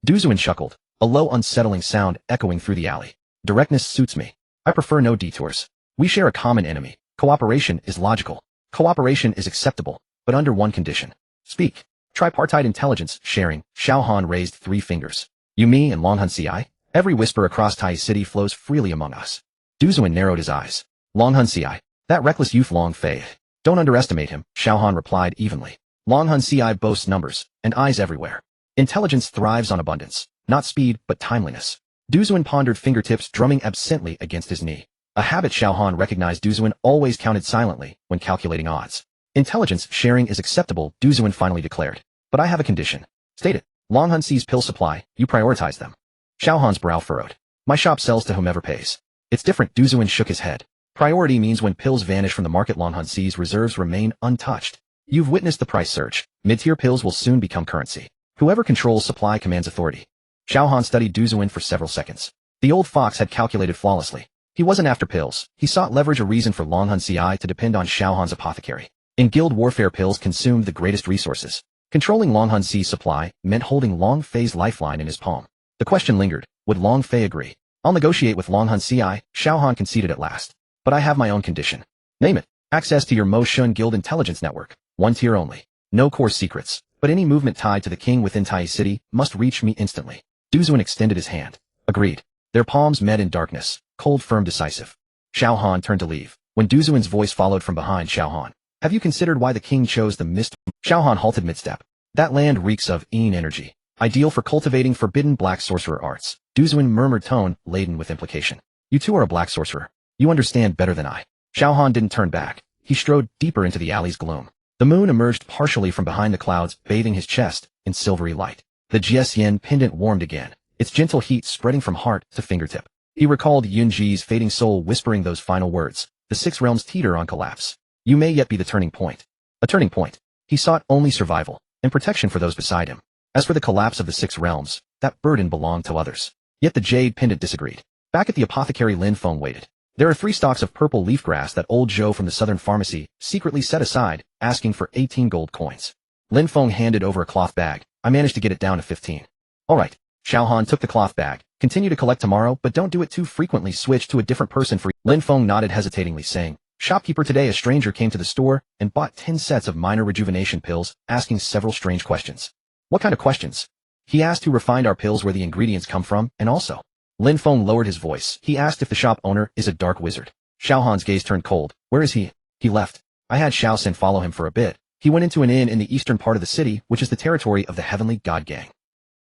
Duzuin chuckled, a low unsettling sound echoing through the alley. Directness suits me. I prefer no detours. We share a common enemy. Cooperation is logical. Cooperation is acceptable, but under one condition. Speak. Tripartite intelligence sharing. Xiao Han raised 3 fingers. You, me, and Long Han Ci? Every whisper across Tai City flows freely among us. Duzuin narrowed his eyes. Long Han Ci. That reckless youth Long Fei. Don't underestimate him, Xiao Han replied evenly. Long Han Ci boasts numbers, and eyes everywhere. Intelligence thrives on abundance, not speed, but timeliness. Duzuin pondered, fingertips drumming absently against his knee. A habit Xiao Han recognized. Duzuin always counted silently when calculating odds. Intelligence sharing is acceptable, Duzuin finally declared. But I have a condition. State it. Long Han Ci's pill supply, you prioritize them. Xiao Han's brow furrowed. My shop sells to whomever pays. It's different, Duzuin shook his head. Priority means when pills vanish from the market, Long Han Ci's reserves remain untouched. You've witnessed the price surge. Mid-tier pills will soon become currency. Whoever controls supply commands authority. Xiao Han studied Duzuin for several seconds. The old fox had calculated flawlessly. He wasn't after pills. He sought leverage, a reason for Long Han Ci to depend on Xiao Han's apothecary. In guild warfare, pills consumed the greatest resources. Controlling Long Han Ci's supply meant holding Long Fei's lifeline in his palm. The question lingered. Would Long Fei agree? I'll negotiate with Long Han Ci, Xiao Han conceded at last. But I have my own condition. Name it. Access to your Mo Shun Guild intelligence network. 1 tier only. No core secrets, but any movement tied to the king within Tai City must reach me instantly. Duzuin extended his hand. Agreed. Their palms met in darkness, cold, firm, decisive. Xiao Han turned to leave, when Duzuin's voice followed from behind. Xiao Han. Have you considered why the king chose the mist? Xiao Han halted midstep. That land reeks of Yin energy, ideal for cultivating forbidden black sorcerer arts. Duzuin murmured, tone laden with implication. You too are a black sorcerer. You understand better than I. Xiao Han didn't turn back. He strode deeper into the alley's gloom. The moon emerged partially from behind the clouds, bathing his chest in silvery light. The Jian pendant warmed again, its gentle heat spreading from heart to fingertip. He recalled Yunji's fading soul whispering those final words. The 6 realms teeter on collapse. You may yet be the turning point. A turning point. He sought only survival and protection for those beside him. As for the collapse of the 6 realms, that burden belonged to others. Yet the jade pendant disagreed. Back at the apothecary, Lin Feng waited. There are 3 stalks of purple leafgrass that old Zhou from the southern pharmacy secretly set aside, asking for 18 gold coins. Lin Feng handed over a cloth bag. I managed to get it down to 15. All right. Xiao Han took the cloth bag. Continue to collect tomorrow, but don't do it too frequently. Switch to a different person for... Lin Feng nodded hesitatingly, saying, Shopkeeper, today a stranger came to the store and bought 10 sets of minor rejuvenation pills, asking several strange questions. What kind of questions? He asked who refined our pills, where the ingredients come from, and also... Lin Feng lowered his voice. He asked if the shop owner is a dark wizard. Xiao Han's gaze turned cold. Where is he? He left. I had Xiao Sin follow him for a bit. He went into an inn in the eastern part of the city, which is the territory of the Heavenly God Gang.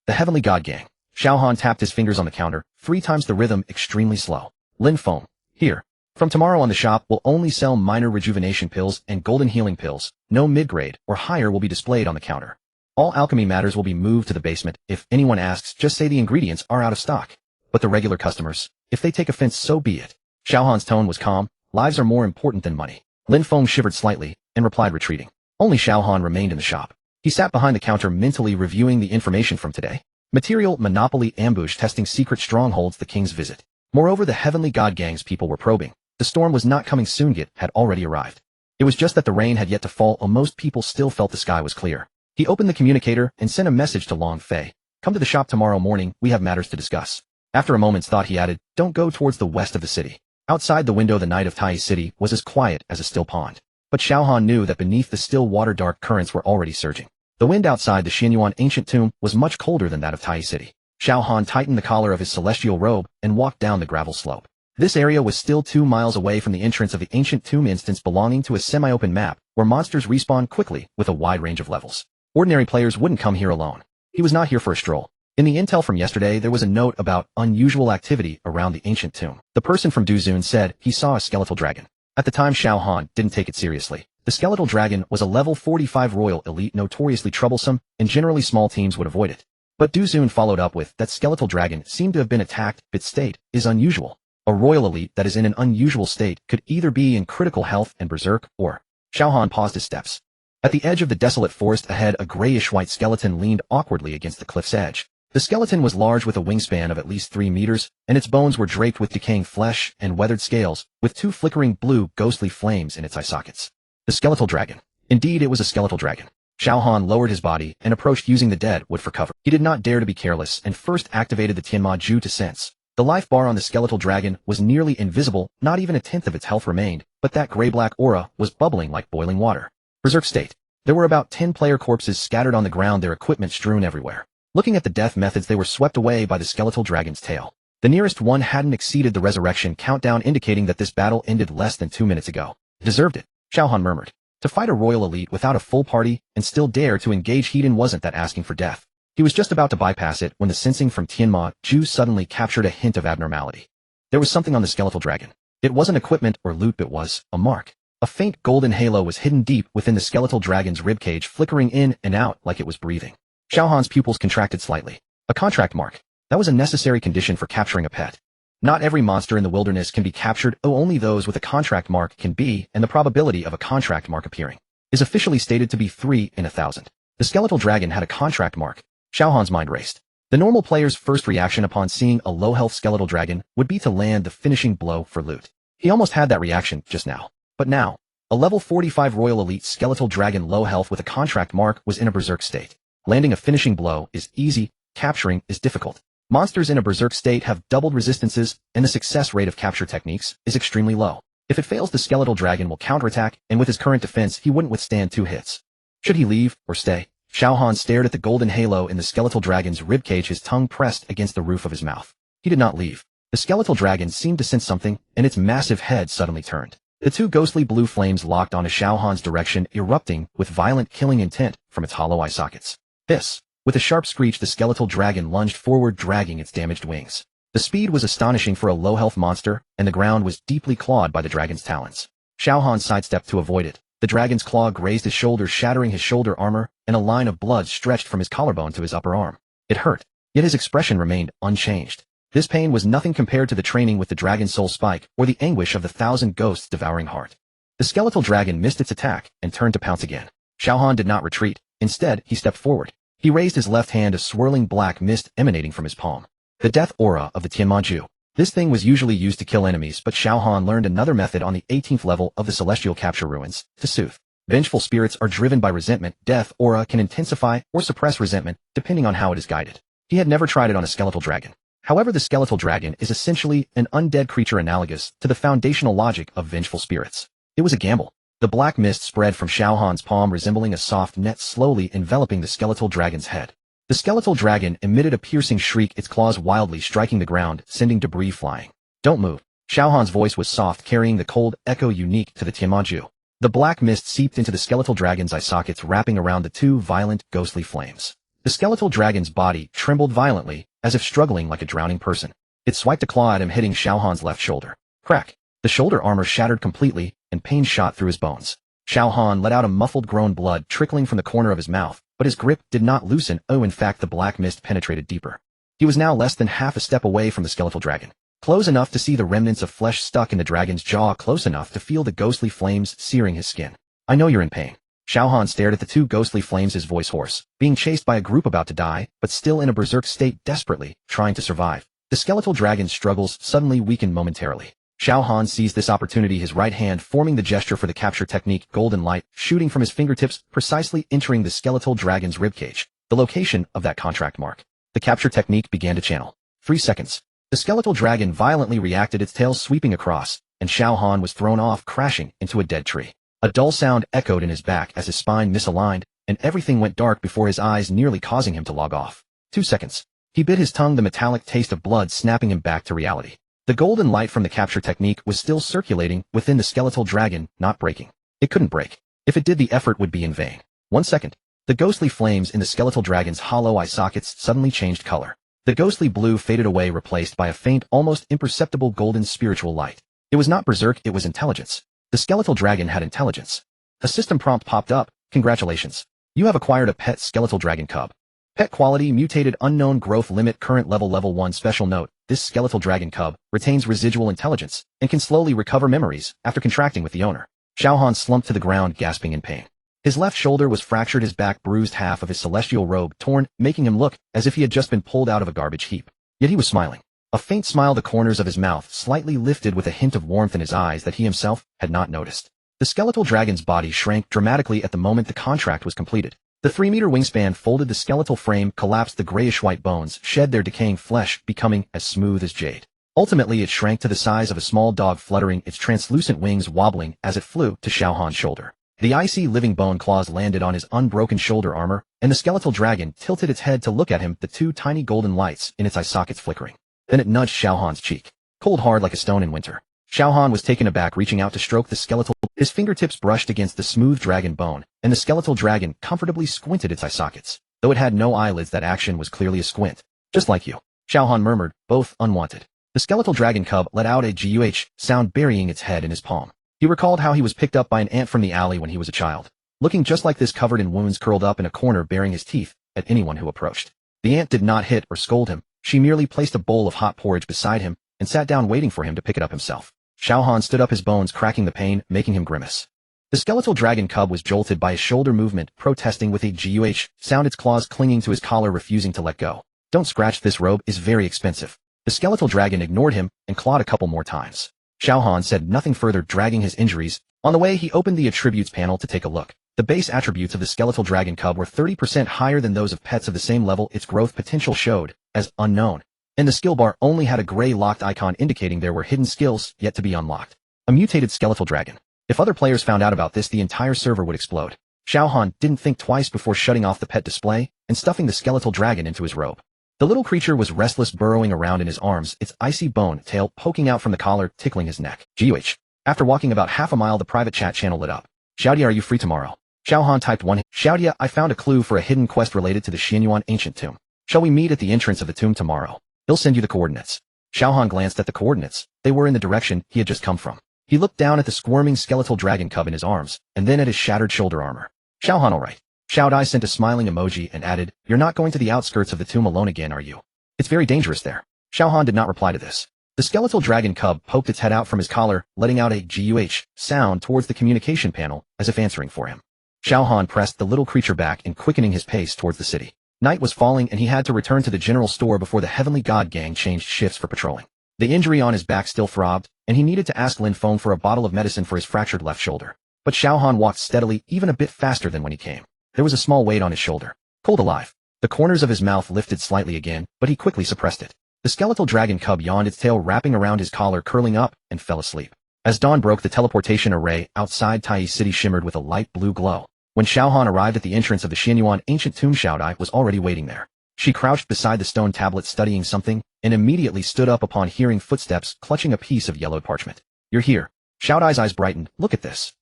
The Heavenly God Gang. Xiao Han tapped his fingers on the counter, 3 times the rhythm, extremely slow. Lin Feng. Here. From tomorrow on, the shop will only sell minor rejuvenation pills and golden healing pills. No mid-grade or higher will be displayed on the counter. All alchemy matters will be moved to the basement. If anyone asks, just say the ingredients are out of stock. But the regular customers, if they take offense, so be it. Xiao Han's tone was calm. Lives are more important than money. Lin Feng shivered slightly and replied, retreating. Only Xiao Han remained in the shop. He sat behind the counter, mentally reviewing the information from today. Material, monopoly, ambush, testing secret strongholds, the king's visit. Moreover, the Heavenly God Gang's people were probing. The storm was not coming soon, it had already arrived. It was just that the rain had yet to fall, or most people still felt the sky was clear. He opened the communicator and sent a message to Long Fei. Come to the shop tomorrow morning, we have matters to discuss. After a moment's thought, he added, don't go towards the west of the city. Outside the window, the night of Tai City was as quiet as a still pond. But Xiao Han knew that beneath the still water dark currents were already surging. The wind outside the Xianyuan ancient tomb was much colder than that of Tai City. Xiao Han tightened the collar of his celestial robe and walked down the gravel slope. This area was still 2 miles away from the entrance of the ancient tomb, instance belonging to a semi-open map, where monsters respawn quickly with a wide range of levels. Ordinary players wouldn't come here alone. He was not here for a stroll. In the intel from yesterday, there was a note about unusual activity around the ancient tomb. The person from Duzuin said he saw a skeletal dragon. At the time, Xiao Han didn't take it seriously. The skeletal dragon was a level 45 royal elite, notoriously troublesome, and generally small teams would avoid it. But Duzuin followed up with, that skeletal dragon seemed to have been attacked. Its state is unusual. A royal elite that is in an unusual state could either be in critical health and berserk, or... Xiao Han paused his steps. At the edge of the desolate forest ahead, a grayish-white skeleton leaned awkwardly against the cliff's edge. The skeleton was large, with a wingspan of at least 3 meters, and its bones were draped with decaying flesh and weathered scales, with 2 flickering blue ghostly flames in its eye sockets. The skeletal dragon. Indeed, it was a skeletal dragon. Xiao Han lowered his body and approached using the dead wood for cover. He did not dare to be careless and first activated the Tianma Ju to sense. The life bar on the skeletal dragon was nearly invisible, not even a tenth of its health remained, but that gray-black aura was bubbling like boiling water. Berserk state. There were about 10 player corpses scattered on the ground, their equipment strewn everywhere. Looking at the death methods, they were swept away by the skeletal dragon's tail. The nearest one hadn't exceeded the resurrection countdown, indicating that this battle ended less than 2 minutes ago. Deserved it, Xiao Han murmured. To fight a royal elite without a full party and still dare to engage Hedon wasn't that asking for death. He was just about to bypass it when the sensing from Tianma Ju suddenly captured a hint of abnormality. There was something on the skeletal dragon. It wasn't equipment or loot, it was a mark. A faint golden halo was hidden deep within the skeletal dragon's ribcage, flickering in and out like it was breathing. Xiao Han's pupils contracted slightly. A contract mark. That was a necessary condition for capturing a pet. Not every monster in the wilderness can be captured, only those with a contract mark can be, and the probability of a contract mark appearing is officially stated to be 3 in 1,000. The skeletal dragon had a contract mark. Xiao Han's mind raced. The normal player's first reaction upon seeing a low-health skeletal dragon would be to land the finishing blow for loot. He almost had that reaction just now. But now, a level 45 Royal Elite skeletal dragon low health with a contract mark was in a berserk state. Landing a finishing blow is easy, capturing is difficult. Monsters in a berserk state have doubled resistances, and the success rate of capture techniques is extremely low. If it fails, the skeletal dragon will counterattack, and with his current defense, he wouldn't withstand 2 hits. Should he leave or stay? Xiao Han stared at the golden halo in the skeletal dragon's ribcage, his tongue pressed against the roof of his mouth. He did not leave. The skeletal dragon seemed to sense something, and its massive head suddenly turned. The 2 ghostly blue flames locked onto Xiao Han's direction, erupting with violent killing intent from its hollow eye sockets. Hiss! With a sharp screech, the skeletal dragon lunged forward, dragging its damaged wings. The speed was astonishing for a low-health monster, and the ground was deeply clawed by the dragon's talons. Xiao Han sidestepped to avoid it. The dragon's claw grazed his shoulder, shattering his shoulder armor, and a line of blood stretched from his collarbone to his upper arm. It hurt, yet his expression remained unchanged. This pain was nothing compared to the training with the dragon's soul spike or the anguish of the 1,000 ghosts devouring heart. The skeletal dragon missed its attack and turned to pounce again. Xiao Han did not retreat. Instead, he stepped forward. He raised his left hand, a swirling black mist emanating from his palm. The death aura of the Tianma Ju. This thing was usually used to kill enemies, but Xiao Han learned another method on the 18th level of the Celestial Capture Ruins, to soothe. Vengeful spirits are driven by resentment. Death aura can intensify or suppress resentment, depending on how it is guided. He had never tried it on a skeletal dragon. However, the skeletal dragon is essentially an undead creature analogous to the foundational logic of vengeful spirits. It was a gamble. The black mist spread from Xiao Han's palm, resembling a soft net, slowly enveloping the skeletal dragon's head. The skeletal dragon emitted a piercing shriek, its claws wildly striking the ground, sending debris flying. Don't move. Xiao Han's voice was soft, carrying the cold echo unique to the Tianma Ju. The black mist seeped into the skeletal dragon's eye sockets, wrapping around the 2 violent, ghostly flames. The skeletal dragon's body trembled violently, as if struggling like a drowning person. It swiped a claw at him, hitting Xiao Han's left shoulder. Crack! The shoulder armor shattered completely, and pain shot through his bones. Xiao Han let out a muffled groan, blood trickling from the corner of his mouth, but his grip did not loosen. In fact, the black mist penetrated deeper. He was now less than half a step away from the skeletal dragon. Close enough to see the remnants of flesh stuck in the dragon's jaw, close enough to feel the ghostly flames searing his skin. I know you're in pain. Xiao Han stared at the 2 ghostly flames, his voice hoarse, being chased by a group about to die, but still in a berserk state, desperately trying to survive. The skeletal dragon's struggles suddenly weakened momentarily. Xiao Han seized this opportunity, his right hand forming the gesture for the capture technique, golden light shooting from his fingertips, precisely entering the skeletal dragon's ribcage, the location of that contract mark. The capture technique began to channel. 3 seconds. The skeletal dragon violently reacted, its tail sweeping across, and Xiao Han was thrown off, crashing into a dead tree. A dull sound echoed in his back as his spine misaligned, and everything went dark before his eyes, nearly causing him to log off. 2 seconds. He bit his tongue, the metallic taste of blood snapping him back to reality. The golden light from the capture technique was still circulating within the skeletal dragon, not breaking. It couldn't break. If it did, the effort would be in vain. 1 second. The ghostly flames in the skeletal dragon's hollow eye sockets suddenly changed color. The ghostly blue faded away, replaced by a faint, almost imperceptible golden spiritual light. It was not berserk, it was intelligence. The skeletal dragon had intelligence. A system prompt popped up. Congratulations. You have acquired a pet skeletal dragon cub. Pet quality mutated, unknown growth limit, current level 1. Special note, this skeletal dragon cub retains residual intelligence and can slowly recover memories after contracting with the owner. Xiao Han slumped to the ground, gasping in pain. His left shoulder was fractured, his back bruised, half of his celestial robe torn, making him look as if he had just been pulled out of a garbage heap. Yet he was smiling. A faint smile, the corners of his mouth slightly lifted with a hint of warmth in his eyes that he himself had not noticed. The skeletal dragon's body shrank dramatically at the moment the contract was completed. The 3-meter wingspan folded, the skeletal frame collapsed, the grayish-white bones shed their decaying flesh, becoming as smooth as jade. Ultimately, it shrank to the size of a small dog, fluttering, its translucent wings wobbling as it flew to Xiao Han's shoulder. The icy living bone claws landed on his unbroken shoulder armor, and the skeletal dragon tilted its head to look at him, the 2 tiny golden lights in its eye sockets flickering. Then it nudged Xiao Han's cheek. Cold hard like a stone in winter. Xiao Han was taken aback, reaching out to stroke the skeletal. His fingertips brushed against the smooth dragon bone, and the skeletal dragon comfortably squinted its eye sockets. Though it had no eyelids, that action was clearly a squint. Just like you, Xiao Han murmured, both unwanted. The skeletal dragon cub let out a guh sound, burying its head in his palm. He recalled how he was picked up by an ant from the alley when he was a child. Looking just like this, covered in wounds, curled up in a corner, baring his teeth at anyone who approached. The ant did not hit or scold him. She merely placed a bowl of hot porridge beside him and sat down, waiting for him to pick it up himself. Xiao Han stood up, his bones cracking the pain, making him grimace. The skeletal dragon cub was jolted by a shoulder movement, protesting with a guh sound, its claws clinging to his collar, refusing to let go. Don't scratch, this robe is very expensive. The skeletal dragon ignored him and clawed a couple more times. Xiao Han said nothing further, dragging his injuries. On the way, he opened the attributes panel to take a look. The base attributes of the skeletal dragon cub were 30% higher than those of pets of the same level. Its growth potential showed as unknown, and the skill bar only had a gray locked icon indicating there were hidden skills yet to be unlocked. A mutated skeletal dragon. If other players found out about this, the entire server would explode. Xiao Han didn't think twice before shutting off the pet display and stuffing the skeletal dragon into his robe. The little creature was restless, burrowing around in his arms, its icy bone tail poking out from the collar, tickling his neck. GUH. After walking about half a mile, the private chat channel lit up. Xiaodia, are you free tomorrow? Xiao Han typed one. Xiaodia, I found a clue for a hidden quest related to the Xianyuan ancient tomb. Shall we meet at the entrance of the tomb tomorrow? He'll send you the coordinates. Xiao Han glanced at the coordinates. They were in the direction he had just come from. He looked down at the squirming skeletal dragon cub in his arms, and then at his shattered shoulder armor. Xiao Han, all right. Xiao Dai sent a smiling emoji and added, you're not going to the outskirts of the tomb alone again, are you? It's very dangerous there. Xiao Han did not reply to this. The skeletal dragon cub poked its head out from his collar, letting out a guh sound towards the communication panel, as if answering for him. Xiao Han pressed the little creature back and quickening his pace towards the city. Night was falling and he had to return to the general store before the Heavenly God gang changed shifts for patrolling. The injury on his back still throbbed, and he needed to ask Lin Feng for a bottle of medicine for his fractured left shoulder. But Xiao Han walked steadily, even a bit faster than when he came. There was a small weight on his shoulder. Cold alive. The corners of his mouth lifted slightly again, but he quickly suppressed it. The skeletal dragon cub yawned, its tail wrapping around his collar, curling up, and fell asleep. As dawn broke, the teleportation array outside Tai City shimmered with a light blue glow. When Xiao Han arrived at the entrance of the Xianyuan ancient tomb, Xiaodai was already waiting there. She crouched beside the stone tablet studying something, and immediately stood up upon hearing footsteps, clutching a piece of yellowed parchment. You're here. Xiaodai's eyes brightened. Look at this.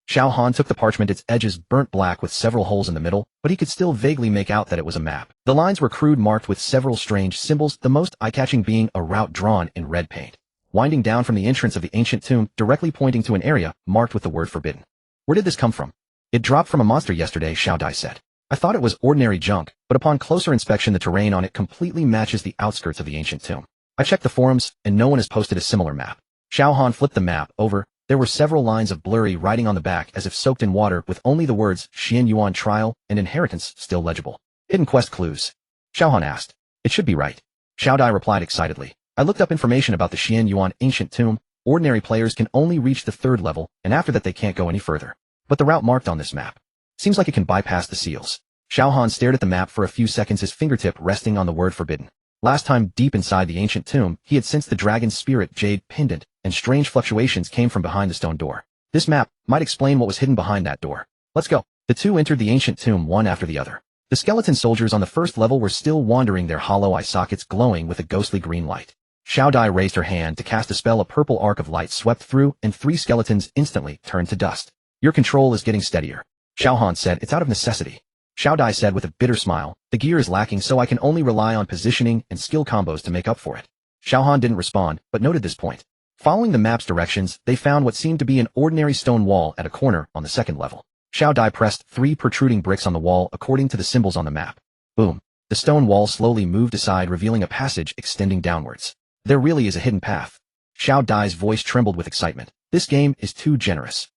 Xiao Han took the parchment, its edges burnt black with several holes in the middle, but he could still vaguely make out that it was a map. The lines were crude, marked with several strange symbols, the most eye-catching being a route drawn in red paint, winding down from the entrance of the ancient tomb, directly pointing to an area marked with the word forbidden. Where did this come from? It dropped from a monster yesterday, Xiao Dai said. I thought it was ordinary junk, but upon closer inspection the terrain on it completely matches the outskirts of the ancient tomb. I checked the forums, and no one has posted a similar map. Xiao Han flipped the map over. There were several lines of blurry writing on the back as if soaked in water, with only the words Xianyuan trial and inheritance still legible. Hidden quest clues? Xiao Han asked. It should be right. Xiao Dai replied excitedly. I looked up information about the Xianyuan ancient tomb. Ordinary players can only reach the 3rd level, and after that they can't go any further. But the route marked on this map seems like it can bypass the seals. Xiao Han stared at the map for a few seconds, his fingertip resting on the word forbidden. Last time deep inside the ancient tomb, he had sensed the dragon's spirit jade pendant, and strange fluctuations came from behind the stone door. This map might explain what was hidden behind that door. Let's go. The two entered the ancient tomb one after the other. The skeleton soldiers on the 1st level were still wandering, their hollow eye sockets glowing with a ghostly green light. Xiao Dai raised her hand to cast a spell. A purple arc of light swept through, and 3 skeletons instantly turned to dust. Your control is getting steadier. Xiao Han said, it's out of necessity. Xiao Dai said with a bitter smile, the gear is lacking, so I can only rely on positioning and skill combos to make up for it. Xiao Han didn't respond, but noted this point. Following the map's directions, they found what seemed to be an ordinary stone wall at a corner on the 2nd level. Xiao Dai pressed 3 protruding bricks on the wall according to the symbols on the map. Boom. The stone wall slowly moved aside, revealing a passage extending downwards. There really is a hidden path. Xiao Dai's voice trembled with excitement. This game is too generous.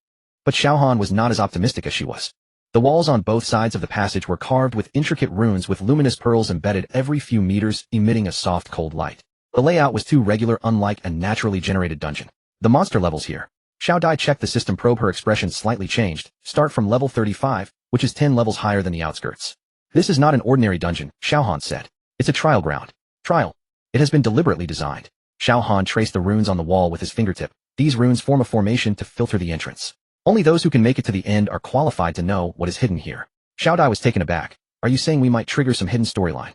But Xiao Han was not as optimistic as she was. The walls on both sides of the passage were carved with intricate runes with luminous pearls embedded every few meters, emitting a soft cold light. The layout was too regular, unlike a naturally generated dungeon. The monster levels here Xiao Dai checked the system probe. Her expression slightly changed. Start from level 35, which is 10 levels higher than the outskirts. This is not an ordinary dungeon, Xiao Han said. It's a trial ground. Trial. It has been deliberately designed. Xiao Han traced the runes on the wall with his fingertip. These runes form a formation to filter the entrance. Only those who can make it to the end are qualified to know what is hidden here. Xiao Dai was taken aback. Are you saying we might trigger some hidden storyline?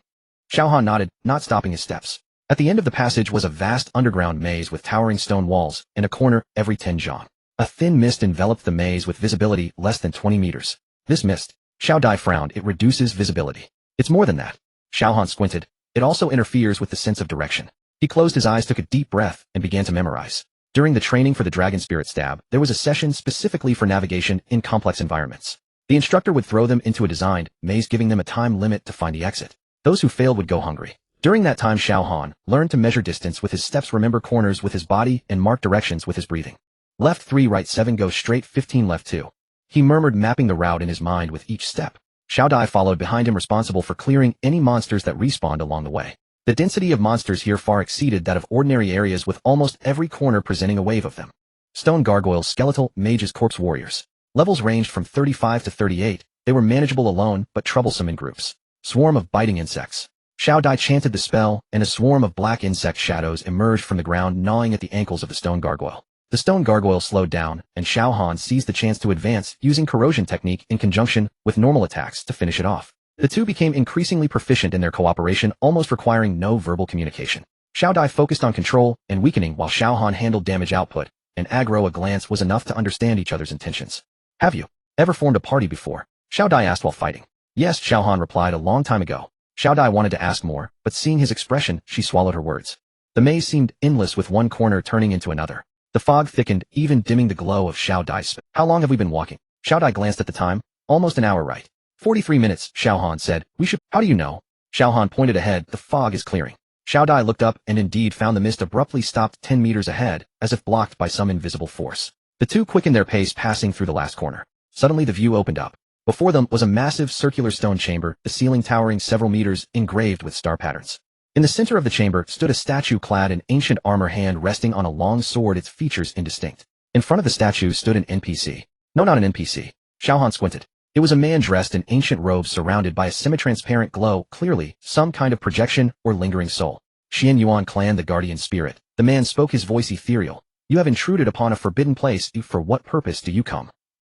Xiao Han nodded, not stopping his steps. At the end of the passage was a vast underground maze with towering stone walls, in a corner every 10 zhang. A thin mist enveloped the maze with visibility less than 20 meters. This mist, Xiao Dai frowned, it reduces visibility. It's more than that. Xiao Han squinted. It also interferes with the sense of direction. He closed his eyes, took a deep breath, and began to memorize. During the training for the Dragon Spirit Stab, there was a session specifically for navigation in complex environments. The instructor would throw them into a designed maze, giving them a time limit to find the exit. Those who failed would go hungry. During that time, Xiao Han learned to measure distance with his steps, remember corners with his body, and mark directions with his breathing. Left 3, right 7, go straight 15, left 2. He murmured, mapping the route in his mind with each step. Xiao Dai followed behind him, responsible for clearing any monsters that respawned along the way. The density of monsters here far exceeded that of ordinary areas, with almost every corner presenting a wave of them. Stone gargoyles, skeletal, mages, corpse warriors. Levels ranged from 35 to 38. They were manageable alone, but troublesome in groups. Swarm of biting insects. Xiao Dai chanted the spell, and a swarm of black insect shadows emerged from the ground, gnawing at the ankles of the stone gargoyle. The stone gargoyle slowed down, and Xiao Han seized the chance to advance, using corrosion technique in conjunction with normal attacks to finish it off. The two became increasingly proficient in their cooperation, almost requiring no verbal communication. Xiao Dai focused on control and weakening, while Xiao Han handled damage output, and aggro. A glance was enough to understand each other's intentions. Have you ever formed a party before? Xiao Dai asked while fighting. Yes, Xiao Han replied, a long time ago. Xiao Dai wanted to ask more, but seeing his expression, she swallowed her words. The maze seemed endless, with one corner turning into another. The fog thickened, even dimming the glow of Xiao Dai's spell. How long have we been walking? Xiao Dai glanced at the time. Almost an hour, right? 43 minutes, Xiao Han said. We should— How do you know? Xiao Han pointed ahead. The fog is clearing. Xiao Dai looked up and indeed found the mist abruptly stopped 10 meters ahead, as if blocked by some invisible force. The two quickened their pace, passing through the last corner. Suddenly the view opened up. Before them was a massive circular stone chamber, the ceiling towering several meters, engraved with star patterns. In the center of the chamber stood a statue clad in ancient armor, hand resting on a long sword, its features indistinct. In front of the statue stood an NPC. No, not an NPC. Xiao Han squinted. It was a man dressed in ancient robes, surrounded by a semi-transparent glow, clearly some kind of projection or lingering soul. Xian Yuan Clan, the guardian spirit. The man spoke, his voice ethereal. You have intruded upon a forbidden place. For what purpose do you come?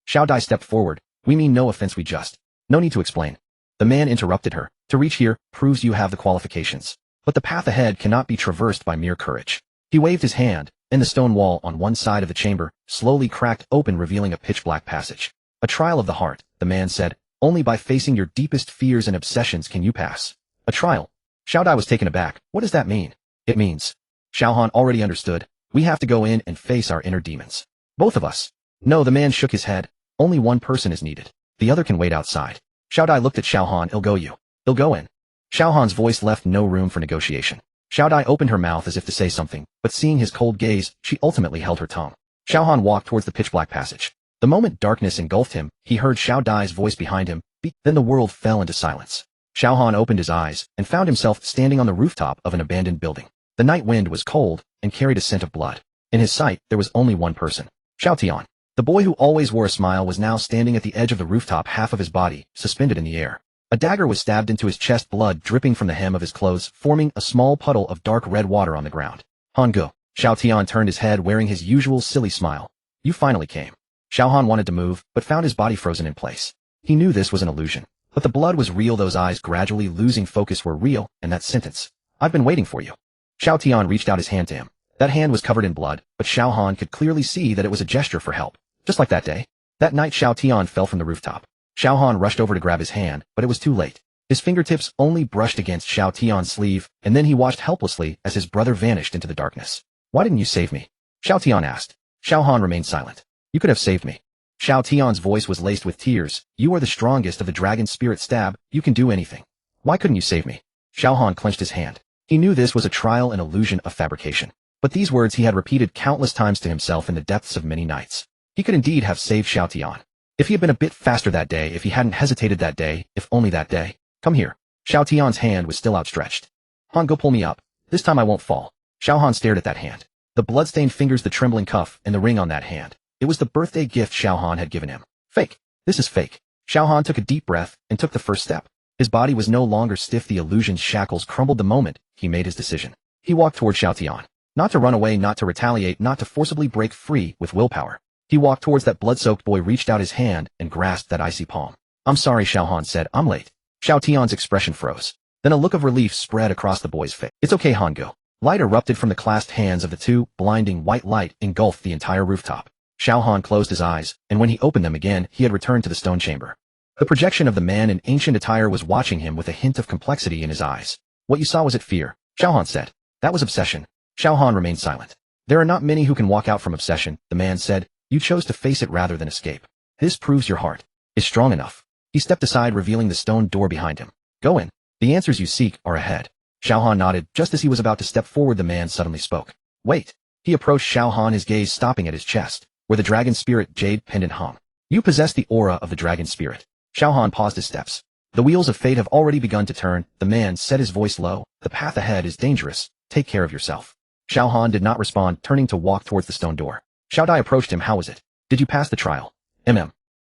Xiao Dai stepped forward. We mean no offense, we just— No need to explain. The man interrupted her. To reach here proves you have the qualifications. But the path ahead cannot be traversed by mere courage. He waved his hand, and the stone wall on one side of the chamber slowly cracked open, revealing a pitch-black passage. A trial of the heart, the man said. Only by facing your deepest fears and obsessions can you pass. A trial. Xiao Dai was taken aback. What does that mean? It means— Xiao Han already understood. We have to go in and face our inner demons. Both of us. No, the man shook his head. Only one person is needed. The other can wait outside. Xiao Dai looked at Xiao Han. I'll go you. He'll go in. Xiao Han's voice left no room for negotiation. Xiao Dai opened her mouth as if to say something, but seeing his cold gaze, she ultimately held her tongue. Xiao Han walked towards the pitch-black passage. The moment darkness engulfed him, he heard Xiao Dai's voice behind him. Then the world fell into silence. Xiao Han opened his eyes and found himself standing on the rooftop of an abandoned building. The night wind was cold and carried a scent of blood. In his sight, there was only one person. Xiao Tian. The boy who always wore a smile was now standing at the edge of the rooftop, half of his body suspended in the air. A dagger was stabbed into his chest, blood dripping from the hem of his clothes, forming a small puddle of dark red water on the ground. Han Gu. Xiao Tian turned his head, wearing his usual silly smile. You finally came. Xiao Han wanted to move, but found his body frozen in place. He knew this was an illusion. But the blood was real, those eyes gradually losing focus were real, and that sentence. I've been waiting for you. Xiao Tian reached out his hand to him. That hand was covered in blood, but Xiao Han could clearly see that it was a gesture for help. Just like that day. That night Xiao Tian fell from the rooftop. Xiao Han rushed over to grab his hand, but it was too late. His fingertips only brushed against Xiao Tian's sleeve, and then he watched helplessly as his brother vanished into the darkness. Why didn't you save me? Xiao Tian asked. Xiao Han remained silent. You could have saved me. Xiao Tian's voice was laced with tears. You are the strongest of the Dragon Spirit Stab. You can do anything. Why couldn't you save me? Xiao Han clenched his hand. He knew this was a trial, an illusion, a fabrication. But these words he had repeated countless times to himself in the depths of many nights. He could indeed have saved Xiao Tian. If he had been a bit faster that day, if he hadn't hesitated that day, if only that day. Come here. Xiao Tian's hand was still outstretched. Han, go pull me up. This time I won't fall. Xiao Han stared at that hand. The bloodstained fingers, the trembling cuff, and the ring on that hand. It was the birthday gift Xiao Han had given him. Fake. This is fake. Xiao Han took a deep breath and took the first step. His body was no longer stiff. The illusion's shackles crumbled the moment he made his decision. He walked toward Xiao Tian. Not to run away, not to retaliate, not to forcibly break free with willpower. He walked towards that blood-soaked boy, reached out his hand, and grasped that icy palm. I'm sorry, Xiao Han said. I'm late. Xiao Tian's expression froze. Then a look of relief spread across the boy's face. It's okay, Han, go. Light erupted from the clasped hands of the two. Blinding white light engulfed the entire rooftop. Xiao Han closed his eyes, and when he opened them again, he had returned to the stone chamber. The projection of the man in ancient attire was watching him with a hint of complexity in his eyes. What you saw, was it fear? Xiao Han said. That was obsession. Xiao Han remained silent. There are not many who can walk out from obsession, the man said. You chose to face it rather than escape. This proves your heart is strong enough. He stepped aside, revealing the stone door behind him. Go in. The answers you seek are ahead. Xiao Han nodded. Just as he was about to step forward, the man suddenly spoke. Wait. He approached Xiao Han, his gaze stopping at his chest, where the dragon spirit jade pendant hung. You possess the aura of the dragon spirit. Xiao Han paused his steps. The wheels of fate have already begun to turn. The man said, his voice low. The path ahead is dangerous. Take care of yourself. Xiao Han did not respond, turning to walk towards the stone door. Xiao Dai approached him. How was it? Did you pass the trial?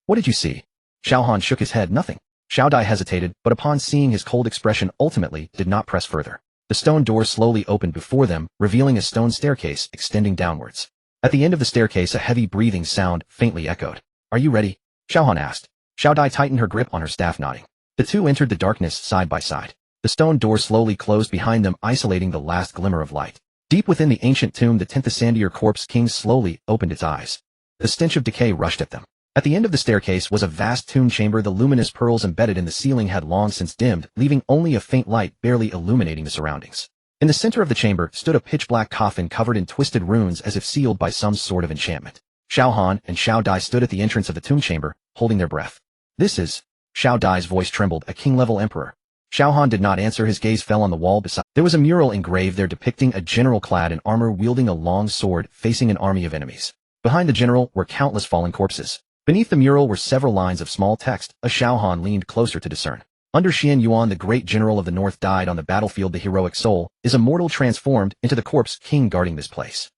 What did you see? Xiao Han shook his head. Nothing. Xiao Dai hesitated, but upon seeing his cold expression, ultimately did not press further. The stone door slowly opened before them, revealing a stone staircase extending downwards. At the end of the staircase, a heavy breathing sound faintly echoed. Are you ready? Xiao Han asked. Xiao Dai tightened her grip on her staff, nodding. The two entered the darkness side by side. The stone door slowly closed behind them, isolating the last glimmer of light. Deep within the ancient tomb, the 10th Sandier corpse king slowly opened its eyes. The stench of decay rushed at them. At the end of the staircase was a vast tomb chamber. The luminous pearls embedded in the ceiling had long since dimmed, leaving only a faint light barely illuminating the surroundings. In the center of the chamber stood a pitch-black coffin covered in twisted runes as if sealed by some sort of enchantment. Xiao Han and Xiao Dai stood at the entrance of the tomb chamber, holding their breath. This is... Xiao Dai's voice trembled, a king-level emperor. Xiao Han did not answer. His gaze fell on the wall beside. There was a mural engraved there depicting a general clad in armor wielding a long sword facing an army of enemies. Behind the general were countless fallen corpses. Beneath the mural were several lines of small text. A Xiao Han leaned closer to discern. Under Xian Yuan, the great general of the north, died on the battlefield. The heroic soul is immortal, transformed into the corpse king guarding this place.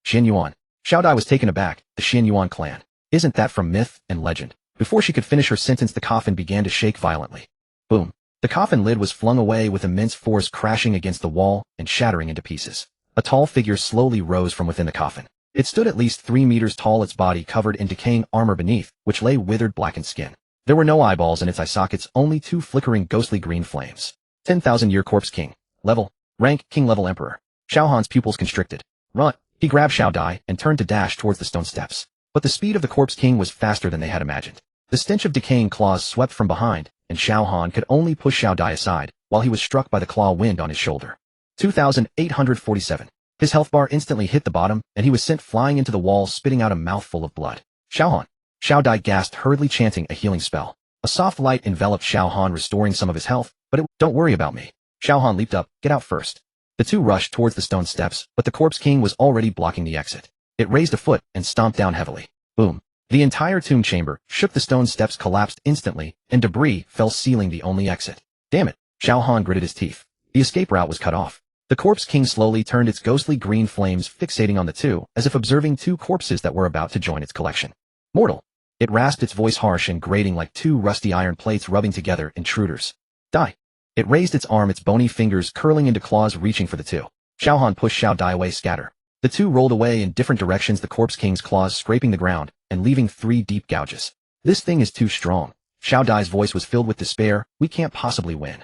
Xian Yuan. Xiao Dai was taken aback. The Xian Yuan clan. Isn't that from myth and legend? Before she could finish her sentence, the coffin began to shake violently. Boom. The coffin lid was flung away with immense force, crashing against the wall and shattering into pieces. A tall figure slowly rose from within the coffin. It stood at least 3 meters tall, its body covered in decaying armor beneath, which lay withered blackened skin. There were no eyeballs in its eye sockets, only 2 flickering ghostly green flames. 10,000-year corpse king. Level. Rank, king-level emperor. Xiao Han's pupils constricted. Run. He grabbed Xiao Dai and turned to dash towards the stone steps. But the speed of the corpse king was faster than they had imagined. The stench of decaying claws swept from behind, and Xiao Han could only push Xiao Dai aside, while he was struck by the claw wind on his shoulder. 2,847. His health bar instantly hit the bottom, and he was sent flying into the wall, spitting out a mouthful of blood. Xiao Han. Xiao Dai gasped, hurriedly chanting a healing spell. A soft light enveloped Xiao Han, restoring some of his health, but don't worry about me. Xiao Han leaped up. Get out first. The two rushed towards the stone steps, but the corpse king was already blocking the exit. It raised a foot and stomped down heavily. Boom. The entire tomb chamber shook. The stone steps collapsed instantly, and debris fell, sealing the only exit. Damn it. Xiao Han gritted his teeth. The escape route was cut off. The corpse king slowly turned, its ghostly green flames fixating on the two, as if observing 2 corpses that were about to join its collection. Mortal. It rasped, its voice harsh and grating like 2 rusty iron plates rubbing together. Intruders. Die. It raised its arm, its bony fingers curling into claws, reaching for the two. Xiao Han pushed Xiao Dai away. Scatter. The two rolled away in different directions, the corpse king's claws scraping the ground and leaving 3 deep gouges. This thing is too strong. Xiao Dai's voice was filled with despair. We can't possibly win.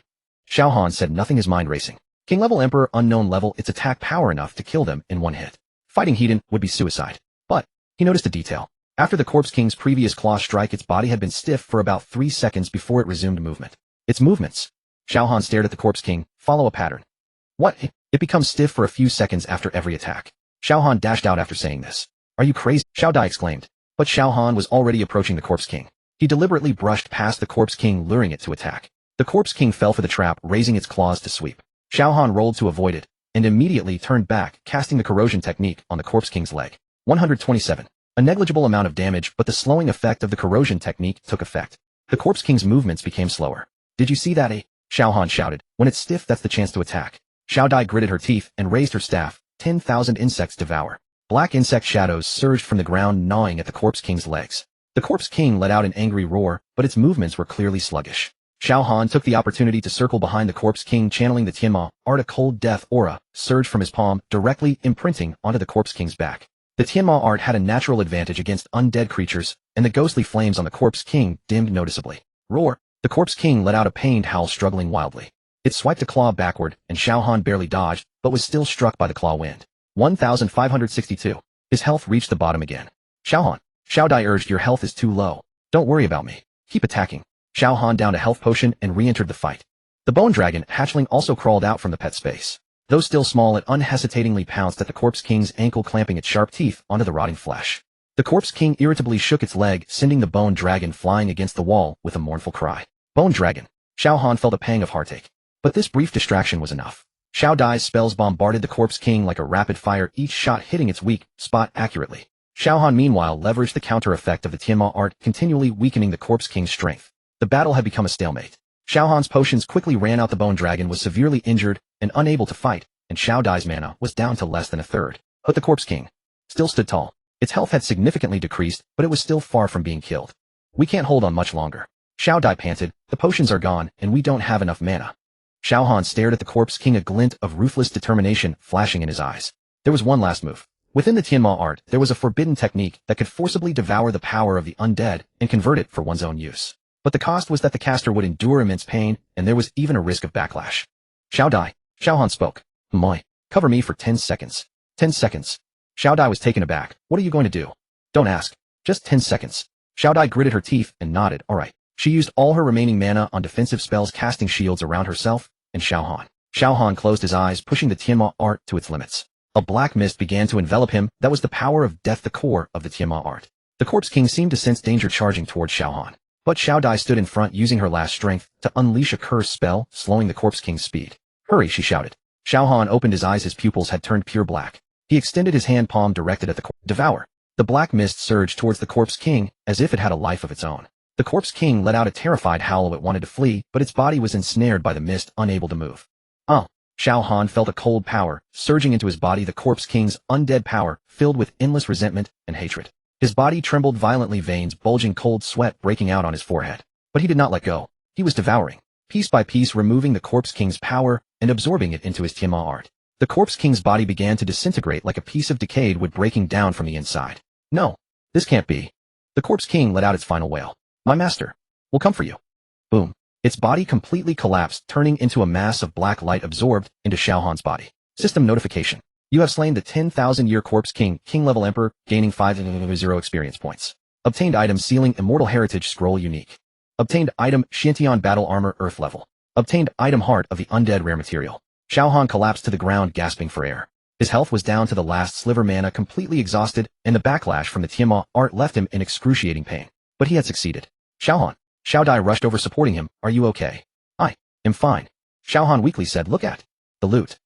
Xiao Han said nothing, his mind racing. King-level emperor, unknown level, its attack power enough to kill them in 1 hit. Fighting Hedon would be suicide. But he noticed a detail. After the corpse king's previous claw strike, its body had been stiff for about 3 seconds before it resumed movement. Its movements. Xiao Han stared at the corpse king. Follow a pattern. What? It becomes stiff for a few seconds after every attack. Xiao Han dashed out after saying this. Are you crazy? Xiao Dai exclaimed. But Xiao Han was already approaching the corpse king. He deliberately brushed past the corpse king, luring it to attack. The corpse king fell for the trap, raising its claws to sweep. Xiao Han rolled to avoid it, and immediately turned back, casting the corrosion technique on the corpse king's leg. 127. A negligible amount of damage, but the slowing effect of the corrosion technique took effect. The corpse king's movements became slower. Did you see that? Xiao Han shouted. When it's stiff, that's the chance to attack. Xiao Dai gritted her teeth and raised her staff, 10,000 insects devour. Black insect shadows surged from the ground, gnawing at the Corpse King's legs. The Corpse King let out an angry roar, but its movements were clearly sluggish. Xiao Han took the opportunity to circle behind the Corpse King, channeling the Tianma art. A cold death aura surged from his palm, directly imprinting onto the Corpse King's back. The Tianma art had a natural advantage against undead creatures, and the ghostly flames on the Corpse King dimmed noticeably. Roar! The Corpse King let out a pained howl, struggling wildly. It swiped a claw backward, and Xiao Han barely dodged, but was still struck by the claw wind. 1562. His health reached the bottom again. Xiao Han. Xiao Dai urged, your health is too low. Don't worry about me. Keep attacking. Xiao Han downed a health potion and re-entered the fight. The bone dragon hatchling also crawled out from the pet space. Though still small, it unhesitatingly pounced at the Corpse King's ankle, clamping its sharp teeth onto the rotting flesh. The Corpse King irritably shook its leg, sending the bone dragon flying against the wall with a mournful cry. Bone dragon. Xiao Han felt a pang of heartache. But this brief distraction was enough. Xiao Dai's spells bombarded the Corpse King like a rapid fire, each shot hitting its weak spot accurately. Xiao Han meanwhile leveraged the counter effect of the Tianma art, continually weakening the Corpse King's strength. The battle had become a stalemate. Xiao Han's potions quickly ran out. The bone dragon was severely injured and unable to fight, and Xiao Dai's mana was down to less than a third. But the Corpse King still stood tall. Its health had significantly decreased, but it was still far from being killed. We can't hold on much longer. Xiao Dai panted, the potions are gone, and we don't have enough mana. Xiao Han stared at the Corpse King, a glint of ruthless determination flashing in his eyes. There was one last move. Within the Tianma art, there was a forbidden technique that could forcibly devour the power of the undead and convert it for one's own use. But the cost was that the caster would endure immense pain, and there was even a risk of backlash. Xiao Dai. Xiao Han spoke. Moi. Cover me for 10 seconds. 10 seconds. Xiao Dai was taken aback. What are you going to do? Don't ask. Just 10 seconds. Xiao Dai gritted her teeth and nodded. All right. She used all her remaining mana on defensive spells, casting shields around herself and Xiao Han. Xiao Han closed his eyes, pushing the Tianma art to its limits. A black mist began to envelop him. That was the power of death, the core of the Tianma art. The Corpse King seemed to sense danger, charging towards Xiao Han. But Xiao Dai stood in front, using her last strength to unleash a curse spell, slowing the Corpse King's speed. Hurry, she shouted. Xiao Han opened his eyes. His pupils had turned pure black. He extended his hand palm directed at the Devour. The black mist surged towards the Corpse King as if it had a life of its own. The Corpse King let out a terrified howl. It wanted to flee, but its body was ensnared by the mist, unable to move. Xiao Han felt a cold power surging into his body, the Corpse King's undead power, filled with endless resentment and hatred. His body trembled violently, veins bulging, cold sweat breaking out on his forehead. But he did not let go. He was devouring, piece by piece, removing the Corpse King's power and absorbing it into his Tianma art. The Corpse King's body began to disintegrate like a piece of decayed wood, breaking down from the inside. No, this can't be. The Corpse King let out its final wail. My master will come for you. Boom. Its body completely collapsed, turning into a mass of black light absorbed into Xiao Han's body. System notification. You have slain the 10,000-year Corpse King, King-level Emperor, gaining 500 experience points. Obtained item, Sealing Immortal Heritage Scroll, unique. Obtained item, Shantian Battle Armor, Earth level. Obtained item, Heart of the Undead, rare material. Xiao Han collapsed to the ground, gasping for air. His health was down to the last sliver, mana completely exhausted, and the backlash from the Tianma art left him in excruciating pain. But he had succeeded. Xiao Han. Xiao Dai rushed over, supporting him. Are you okay? I am fine. Xiao Han weakly said. Look at the loot.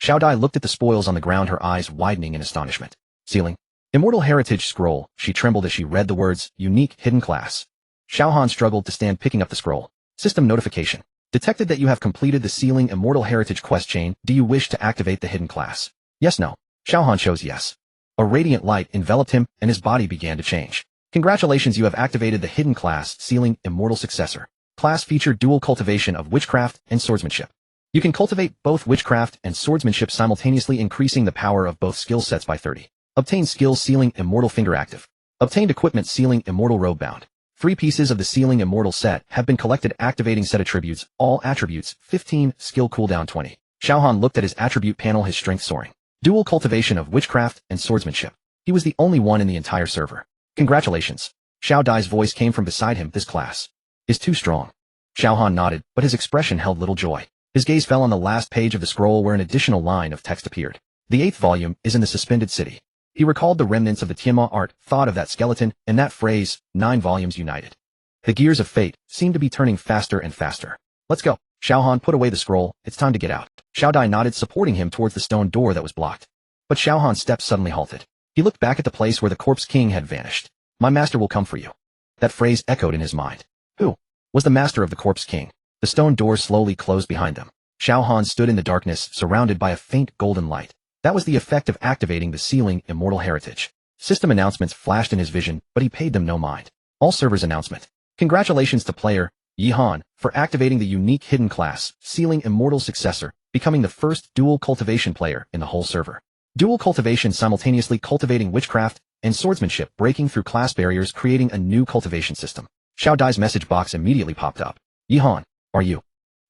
Xiao Dai looked at the spoils on the ground, her eyes widening in astonishment. Sealing Immortal Heritage Scroll. She trembled as she read the words, unique hidden class. Xiao Han struggled to stand, picking up the scroll. System notification. Detected that you have completed the Sealing Immortal Heritage quest chain. Do you wish to activate the hidden class? Yes, no. Xiao Han chose yes. A radiant light enveloped him, and his body began to change. Congratulations, you have activated the hidden class, Sealing Immortal Successor. Class feature dual cultivation of witchcraft and swordsmanship. You can cultivate both witchcraft and swordsmanship simultaneously, increasing the power of both skill sets by 30. Obtained skill, Sealing Immortal Finger active. Obtained equipment, Sealing Immortal Robe bound. 3 pieces of the Sealing Immortal set have been collected, activating set attributes, all attributes, 15, skill cooldown 20. Xiao Han looked at his attribute panel, his strength soaring. Dual cultivation of witchcraft and swordsmanship. He was the only one in the entire server. Congratulations. Xiao Dai's voice came from beside him. This class is too strong. Xiao Han nodded, but his expression held little joy. His gaze fell on the last page of the scroll, where an additional line of text appeared. The 8th volume is in the suspended city. He recalled the remnants of the Tianma art, thought of that skeleton, and that phrase, 9 volumes united. The gears of fate seemed to be turning faster and faster. Let's go. Xiao Han put away the scroll. It's time to get out. Xiao Dai nodded, supporting him towards the stone door that was blocked. But Xiao Han's steps suddenly halted. He looked back at the place where the Corpse King had vanished. My master will come for you. That phrase echoed in his mind. Who was the master of the Corpse King? The stone door slowly closed behind them. Xiao Han stood in the darkness, surrounded by a faint golden light. That was the effect of activating the ceiling immortal heritage. System announcements flashed in his vision, but he paid them no mind. All servers announcement. Congratulations to player Xiao Han for activating the unique hidden class, Ceiling Immortal Successor, becoming the first dual cultivation player in the whole server. Dual cultivation simultaneously cultivating witchcraft and swordsmanship, breaking through class barriers, creating a new cultivation system. Xiao Dai's message box immediately popped up. Xiao Han, are you?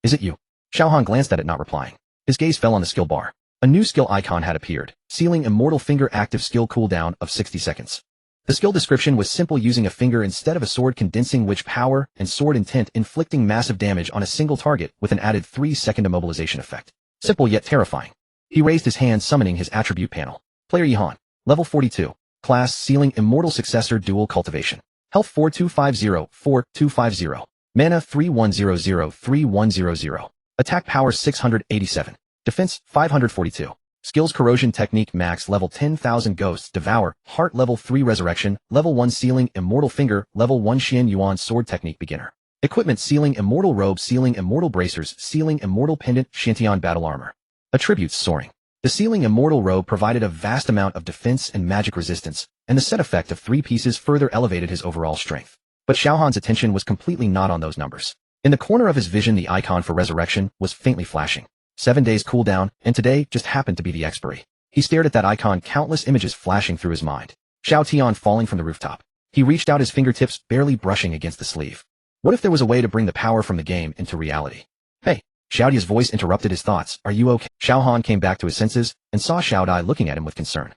Is it you? Xiao Han glanced at it, not replying. His gaze fell on the skill bar. A new skill icon had appeared, Ceiling Immortal Finger, active skill cooldown of 60 seconds. The skill description was simple: using a finger instead of a sword, condensing witch power and sword intent, inflicting massive damage on a single target with an added 3-second immobilization effect. Simple yet terrifying. He raised his hand, summoning his attribute panel. Player Xiao Han, level 42. Class Ceiling Immortal Successor, Dual Cultivation. Health 4250-4250. Mana 3100-3100. Attack power 687. Defense 542. Skills: Corrosion Technique, max level 10,000. Ghosts, Devour, Heart level 3. Resurrection, level 1. Ceiling Immortal Finger, level 1. Xian Yuan Sword Technique, beginner. Equipment: Ceiling Immortal Robe, Ceiling Immortal Bracers, Ceiling Immortal Pendant, Shantian Battle Armor. Attributes: Soaring. The Ceiling Immortal Robe provided a vast amount of defense and magic resistance, and the set effect of 3 pieces further elevated his overall strength. But Xiao Han's attention was completely not on those numbers. In the corner of his vision, the icon for resurrection was faintly flashing. 7 days cooldown, and today just happened to be the expiry. He stared at that icon, countless images flashing through his mind. Xiao Tian falling from the rooftop. He reached out his fingertips, barely brushing against the sleeve. What if there was a way to bring the power from the game into reality? Hey! Xiao Dai's voice interrupted his thoughts. Are you okay? Xiao Han came back to his senses and saw Xiao Dai looking at him with concern.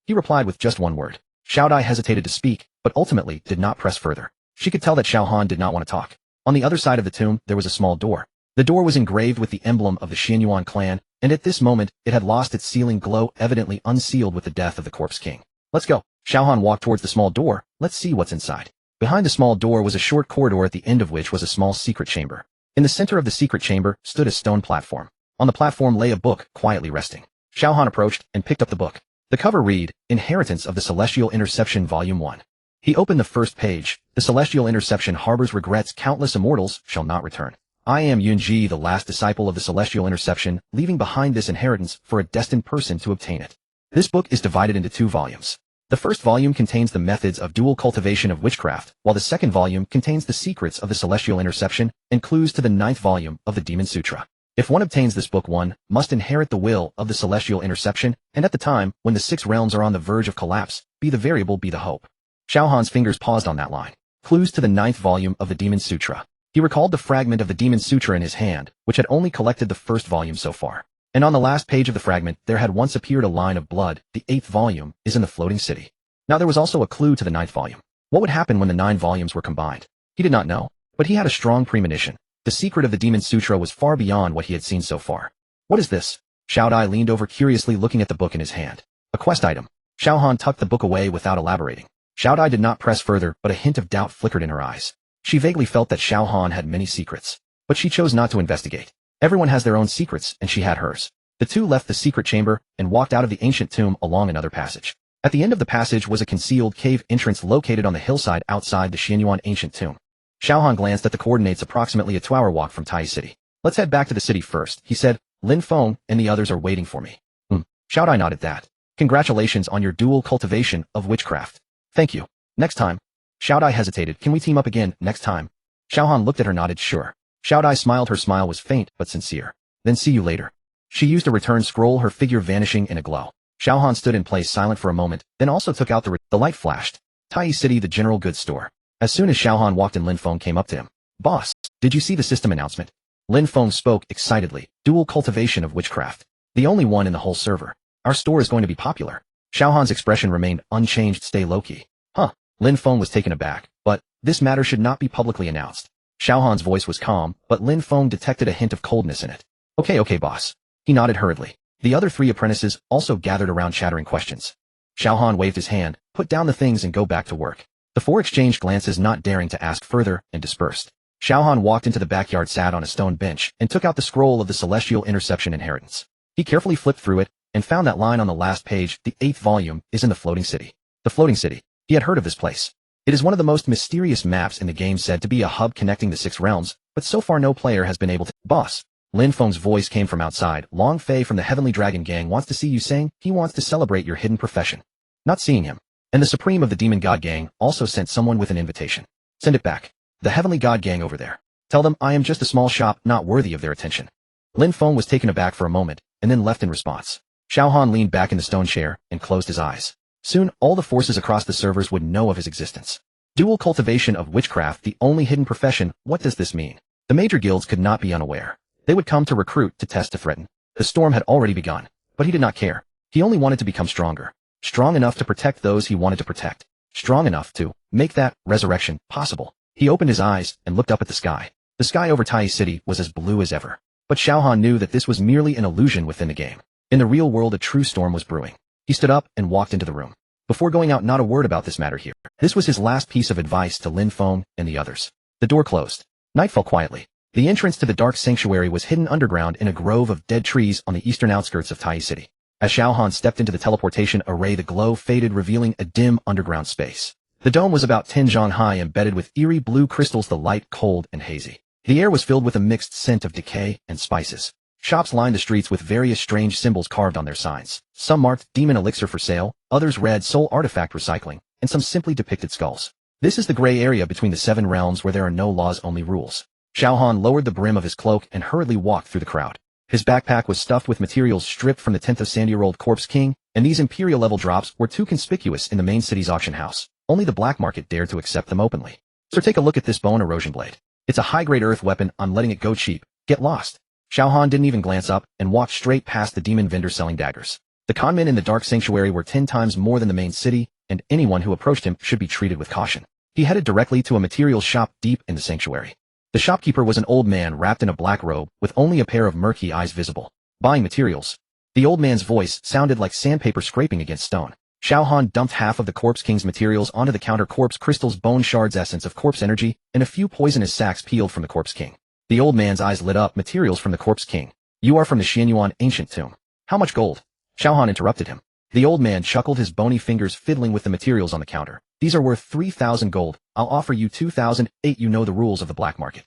He replied with just one word. Xiao Dai hesitated to speak, but ultimately did not press further. She could tell that Xiao Han did not want to talk. On the other side of the tomb, there was a small door. The door was engraved with the emblem of the Xianyuan clan, and at this moment, it had lost its sealing glow, evidently unsealed with the death of the corpse king. Let's go. Xiao Han walked towards the small door. Let's see what's inside. Behind the small door was a short corridor, at the end of which was a small secret chamber. In the center of the secret chamber stood a stone platform. On the platform lay a book, quietly resting. Xiao Han approached and picked up the book. The cover read, Inheritance of the Celestial Interception, Volume 1. He opened the first page. The Celestial Interception harbors regrets. Countless immortals shall not return. I am Yunji, the last disciple of the Celestial Interception, leaving behind this inheritance for a destined person to obtain it. This book is divided into 2 volumes. The first volume contains the methods of dual cultivation of witchcraft, while the second volume contains the secrets of the Celestial Interception and clues to the 9th volume of the Demon Sutra. If one obtains this book, one must inherit the will of the Celestial Interception, and at the time when the 6 realms are on the verge of collapse, be the variable, be the hope. Xiao Han's fingers paused on that line. Clues to the 9th volume of the Demon Sutra. He recalled the fragment of the Demon Sutra in his hand, which had only collected the first volume so far. And on the last page of the fragment, there had once appeared a line of blood. The 8th volume is in the floating city. Now there was also a clue to the 9th volume. What would happen when the 9 volumes were combined? He did not know, but he had a strong premonition. The secret of the Demon Sutra was far beyond what he had seen so far. What is this? Xiao Dai leaned over curiously, looking at the book in his hand. A quest item. Xiao Han tucked the book away without elaborating. Xiao Dai did not press further, but a hint of doubt flickered in her eyes. She vaguely felt that Xiao Han had many secrets, but she chose not to investigate. Everyone has their own secrets, and she had hers. The two left the secret chamber and walked out of the ancient tomb along another passage. At the end of the passage was a concealed cave entrance located on the hillside outside the Xianyuan ancient tomb. Xiao Han glanced at the coordinates, approximately a 2-hour walk from Tai City. Let's head back to the city first, he said. Lin Feng and the others are waiting for me. Xiao Dai nodded that. Congratulations on your dual cultivation of witchcraft. Thank you. Next time. Xiao Dai hesitated. Can we team up again, next time? Xiao Han looked at her, nodded, sure. Xiao Dai smiled. Her smile was faint, but sincere. Then see you later. She used a return scroll, her figure vanishing in a glow. Xiao Han stood in place, silent for a moment, then also took out the light flashed. Tai City, the general goods store. As soon as Xiao Han walked in, Lin Feng came up to him. Boss, did you see the system announcement? Lin Feng spoke excitedly. Dual cultivation of witchcraft. The only one in the whole server. Our store is going to be popular. Xiao Han's expression remained unchanged. Stay low-key. Huh. Lin Feng was taken aback, but this matter should not be publicly announced. Xiao Han's voice was calm, but Lin Feng detected a hint of coldness in it. Okay, boss. He nodded hurriedly. The other 3 apprentices also gathered around, chattering questions. Xiao Han waved his hand, put down the things and go back to work. The 4 exchanged glances, not daring to ask further, and dispersed. Xiao Han walked into the backyard, sat on a stone bench, and took out the scroll of the Celestial Interception Inheritance. He carefully flipped through it, and found that line on the last page. The 8th volume is in the floating city. The floating city. He had heard of this place. It is one of the most mysterious maps in the game, said to be a hub connecting the 6 realms, but so far no player has been able to. Boss, Lin Feng's voice came from outside. Long Fei from the Heavenly Dragon Gang wants to see you, saying he wants to celebrate your hidden profession. Not seeing him. And the Supreme of the Demon God Gang also sent someone with an invitation. Send it back. The Heavenly God Gang over there. Tell them I am just a small shop not worthy of their attention. Lin Feng was taken aback for a moment, and then left in response. Xiao Han leaned back in the stone chair and closed his eyes. Soon, all the forces across the servers would know of his existence. Dual cultivation of witchcraft, the only hidden profession. What does this mean? The major guilds could not be unaware. They would come to recruit, to test, to threaten. The storm had already begun, but he did not care. He only wanted to become stronger. Strong enough to protect those he wanted to protect. Strong enough to make that resurrection possible. He opened his eyes and looked up at the sky. The sky over Tai City was as blue as ever. But Xiao Han knew that this was merely an illusion within the game. In the real world, a true storm was brewing. He stood up and walked into the room. Before going out, not a word about this matter here. This was his last piece of advice to Lin Feng and the others. The door closed. Night fell quietly. The entrance to the dark sanctuary was hidden underground in a grove of dead trees on the eastern outskirts of Tai City. As Xiao Han stepped into the teleportation array, the glow faded, revealing a dim underground space. The dome was about 10 zhang high, embedded with eerie blue crystals, the light cold and hazy. The air was filled with a mixed scent of decay and spices. Shops lined the streets with various strange symbols carved on their signs. Some marked demon elixir for sale, others read soul artifact recycling, and some simply depicted skulls. This is the gray area between the 7 realms where there are no laws, only rules. Xiao Han lowered the brim of his cloak and hurriedly walked through the crowd. His backpack was stuffed with materials stripped from the 10th of Sandy-year-old Corpse King, and these imperial level drops were too conspicuous in the main city's auction house. Only the black market dared to accept them openly. So take a look at this bone erosion blade. It's a high-grade earth weapon. I'm letting it go cheap. Get lost. Xiao Han didn't even glance up and walked straight past the demon vendor selling daggers. The conmen in the dark sanctuary were 10 times more than the main city, and anyone who approached him should be treated with caution. He headed directly to a materials shop deep in the sanctuary. The shopkeeper was an old man wrapped in a black robe with only a pair of murky eyes visible. Buying materials. The old man's voice sounded like sandpaper scraping against stone. Xiao Han dumped half of the Corpse King's materials onto the counter: corpse crystals, bone shards, essence of corpse energy, and a few poisonous sacs peeled from the Corpse King. The old man's eyes lit up. Materials from the Corpse King. You are from the Xianyuan ancient tomb. How much gold? Xiao Han interrupted him. The old man chuckled, his bony fingers fiddling with the materials on the counter. These are worth 3,000 gold. I'll offer you 2,008. You know the rules of the black market.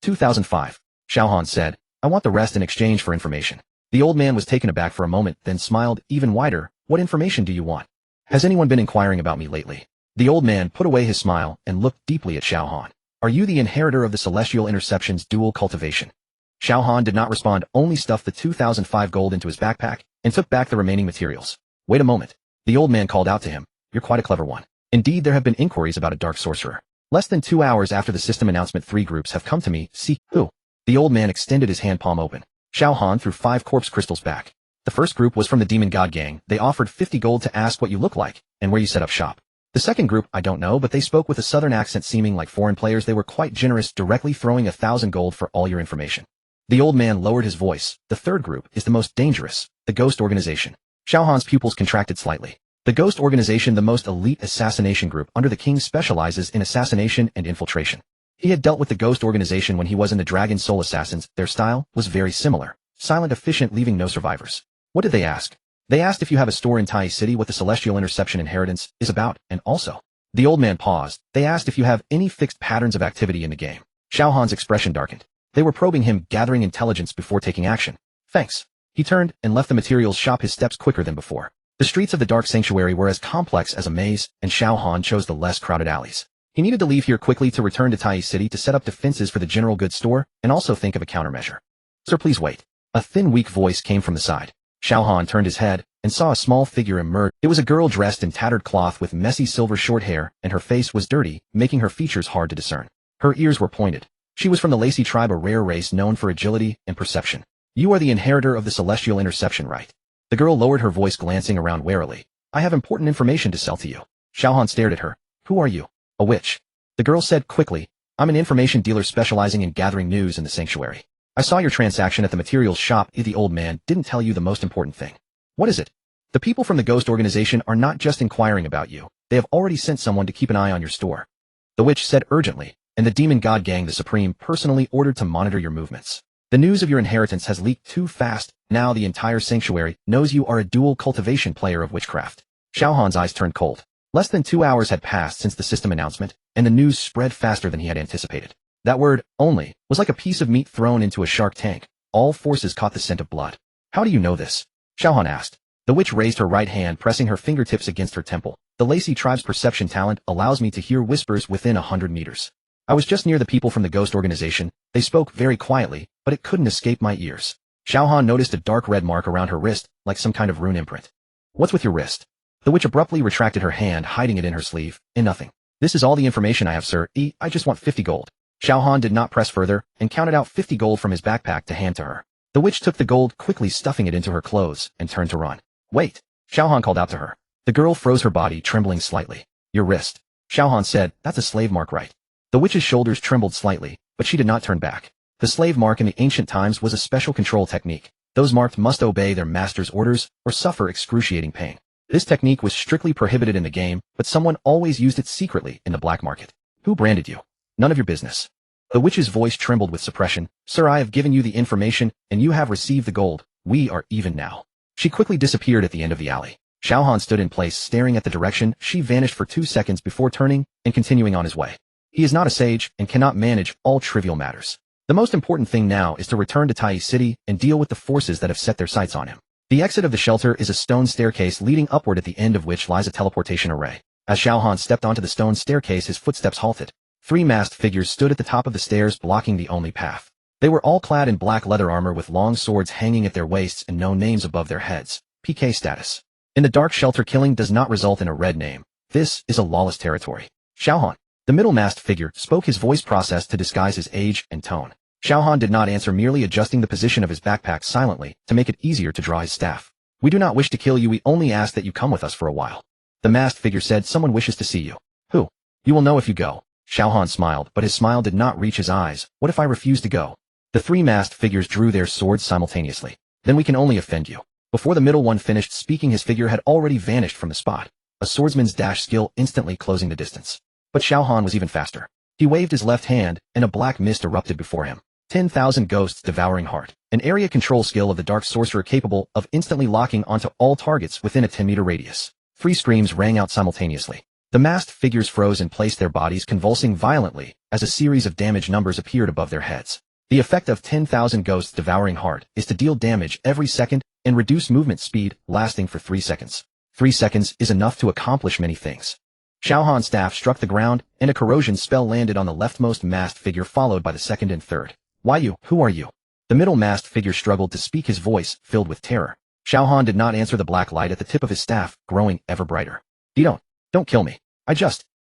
2,005. Xiao Han said. I want the rest in exchange for information. The old man was taken aback for a moment, then smiled even wider. What information do you want? Has anyone been inquiring about me lately? The old man put away his smile and looked deeply at Xiao Han. Are you the inheritor of the Celestial Interception's dual cultivation? Xiao Han did not respond, only stuffed the 2,005 gold into his backpack and took back the remaining materials. Wait a moment. The old man called out to him. You're quite a clever one. Indeed, there have been inquiries about a dark sorcerer. Less than 2 hours after the system announcement, 3 groups have come to me. See, who? The old man extended his hand palm open. Xiao Han threw 5 corpse crystals back. The first group was from the Demon God Gang. They offered 50 gold to ask what you look like and where you set up shop. The second group, I don't know, but they spoke with a southern accent seeming like foreign players. They were quite generous, directly throwing 1,000 gold for all your information. The old man lowered his voice. The third group is the most dangerous, the Ghost Organization. Xiao Han's pupils contracted slightly. The Ghost Organization, the most elite assassination group under the king, specializes in assassination and infiltration. He had dealt with the Ghost Organization when he was in the Dragon Soul Assassins. Their style was very similar. Silent, efficient, leaving no survivors. What did they ask? They asked if you have a store in Tai City, what the Celestial Interception inheritance is about, and also. The old man paused. They asked if you have any fixed patterns of activity in the game. Xiao Han's expression darkened. They were probing him, gathering intelligence before taking action. Thanks. He turned and left the materials shop, his steps quicker than before. The streets of the Dark Sanctuary were as complex as a maze, and Xiao Han chose the less crowded alleys. He needed to leave here quickly to return to Tai City to set up defenses for the general goods store, and also think of a countermeasure. Sir, please wait. A thin, weak voice came from the side. Xiao Han turned his head and saw a small figure emerge. It was a girl dressed in tattered cloth with messy silver short hair, and her face was dirty, making her features hard to discern. Her ears were pointed. She was from the Lacey tribe, a rare race known for agility and perception. You are the inheritor of the Celestial Interception, right? The girl lowered her voice, glancing around warily. I have important information to sell to you. Xiao Han stared at her. Who are you? A witch. The girl said quickly. I'm an information dealer specializing in gathering news in the sanctuary. I saw your transaction at the materials shop. The old man didn't tell you the most important thing. What is it? The people from the Ghost Organization are not just inquiring about you. They have already sent someone to keep an eye on your store. The witch said urgently, and the Demon God Gang, the Supreme, personally ordered to monitor your movements. The news of your inheritance has leaked too fast. Now the entire sanctuary knows you are a dual cultivation player of witchcraft. Xiao Han's eyes turned cold. Less than 2 hours had passed since the system announcement, and the news spread faster than he had anticipated. That word, only, was like a piece of meat thrown into a shark tank. all forces caught the scent of blood. How do you know this? Xiao Han asked. The witch raised her right hand, pressing her fingertips against her temple. The Lacey tribe's perception talent allows me to hear whispers within 100 meters. I was just near the people from the ghost organization. They spoke very quietly, but it couldn't escape my ears. Xiao Han noticed a dark red mark around her wrist, like some kind of rune imprint. What's with your wrist? The witch abruptly retracted her hand, hiding it in her sleeve. Nothing. This is all the information I have, sir. I just want 50 gold. Xiao Han did not press further, and counted out 50 gold from his backpack to hand to her. The witch took the gold, quickly stuffing it into her clothes, and turned to run. Wait! Xiao Han called out to her. The girl froze her body, trembling slightly. Your wrist. Xiao Han said, that's a slave mark, right? The witch's shoulders trembled slightly, but she did not turn back. The slave mark in the ancient times was a special control technique. Those marked must obey their master's orders or suffer excruciating pain. This technique was strictly prohibited in the game, but someone always used it secretly in the black market. Who branded you? None of your business. The witch's voice trembled with suppression. Sir, I have given you the information, and you have received the gold. We are even now. She quickly disappeared at the end of the alley. Xiao Han stood in place, staring at the direction. She vanished for 2 seconds before turning and continuing on his way. He is not a sage and cannot manage all trivial matters. The most important thing now is to return to Tai City and deal with the forces that have set their sights on him. The exit of the shelter is a stone staircase leading upward, at the end of which lies a teleportation array. As Xiao Han stepped onto the stone staircase, his footsteps halted. 3 masked figures stood at the top of the stairs, blocking the only path. They were all clad in black leather armor with long swords hanging at their waists and no names above their heads. PK status. In the dark shelter, killing does not result in a red name. This is a lawless territory. Xiao Han. The middle masked figure spoke, his voice processed to disguise his age and tone. Xiao Han did not answer, merely adjusting the position of his backpack silently to make it easier to draw his staff. We do not wish to kill you, we only ask that you come with us for a while. The masked figure said, someone wishes to see you. Who? You will know if you go. Xiao Han smiled, but his smile did not reach his eyes. What if I refuse to go? The 3 masked figures drew their swords simultaneously. Then we can only offend you. Before the middle one finished speaking, his figure had already vanished from the spot. A swordsman's dash skill instantly closing the distance. But Xiao Han was even faster. He waved his left hand, and a black mist erupted before him. 10,000 ghosts devouring heart. An area control skill of the dark sorcerer capable of instantly locking onto all targets within a 10-meter radius. 3 screams rang out simultaneously. The masked figures froze in place, their bodies convulsing violently as a series of damage numbers appeared above their heads. The effect of 10,000 ghosts devouring heart is to deal damage every second and reduce movement speed, lasting for 3 seconds. 3 seconds is enough to accomplish many things. Xiao Han's staff struck the ground, and a corrosion spell landed on the leftmost masked figure, followed by the second and third. Why you? Who are you? The middle masked figure struggled to speak, his voice filled with terror. Xiao Han did not answer, the black light at the tip of his staff growing ever brighter. Don't kill me.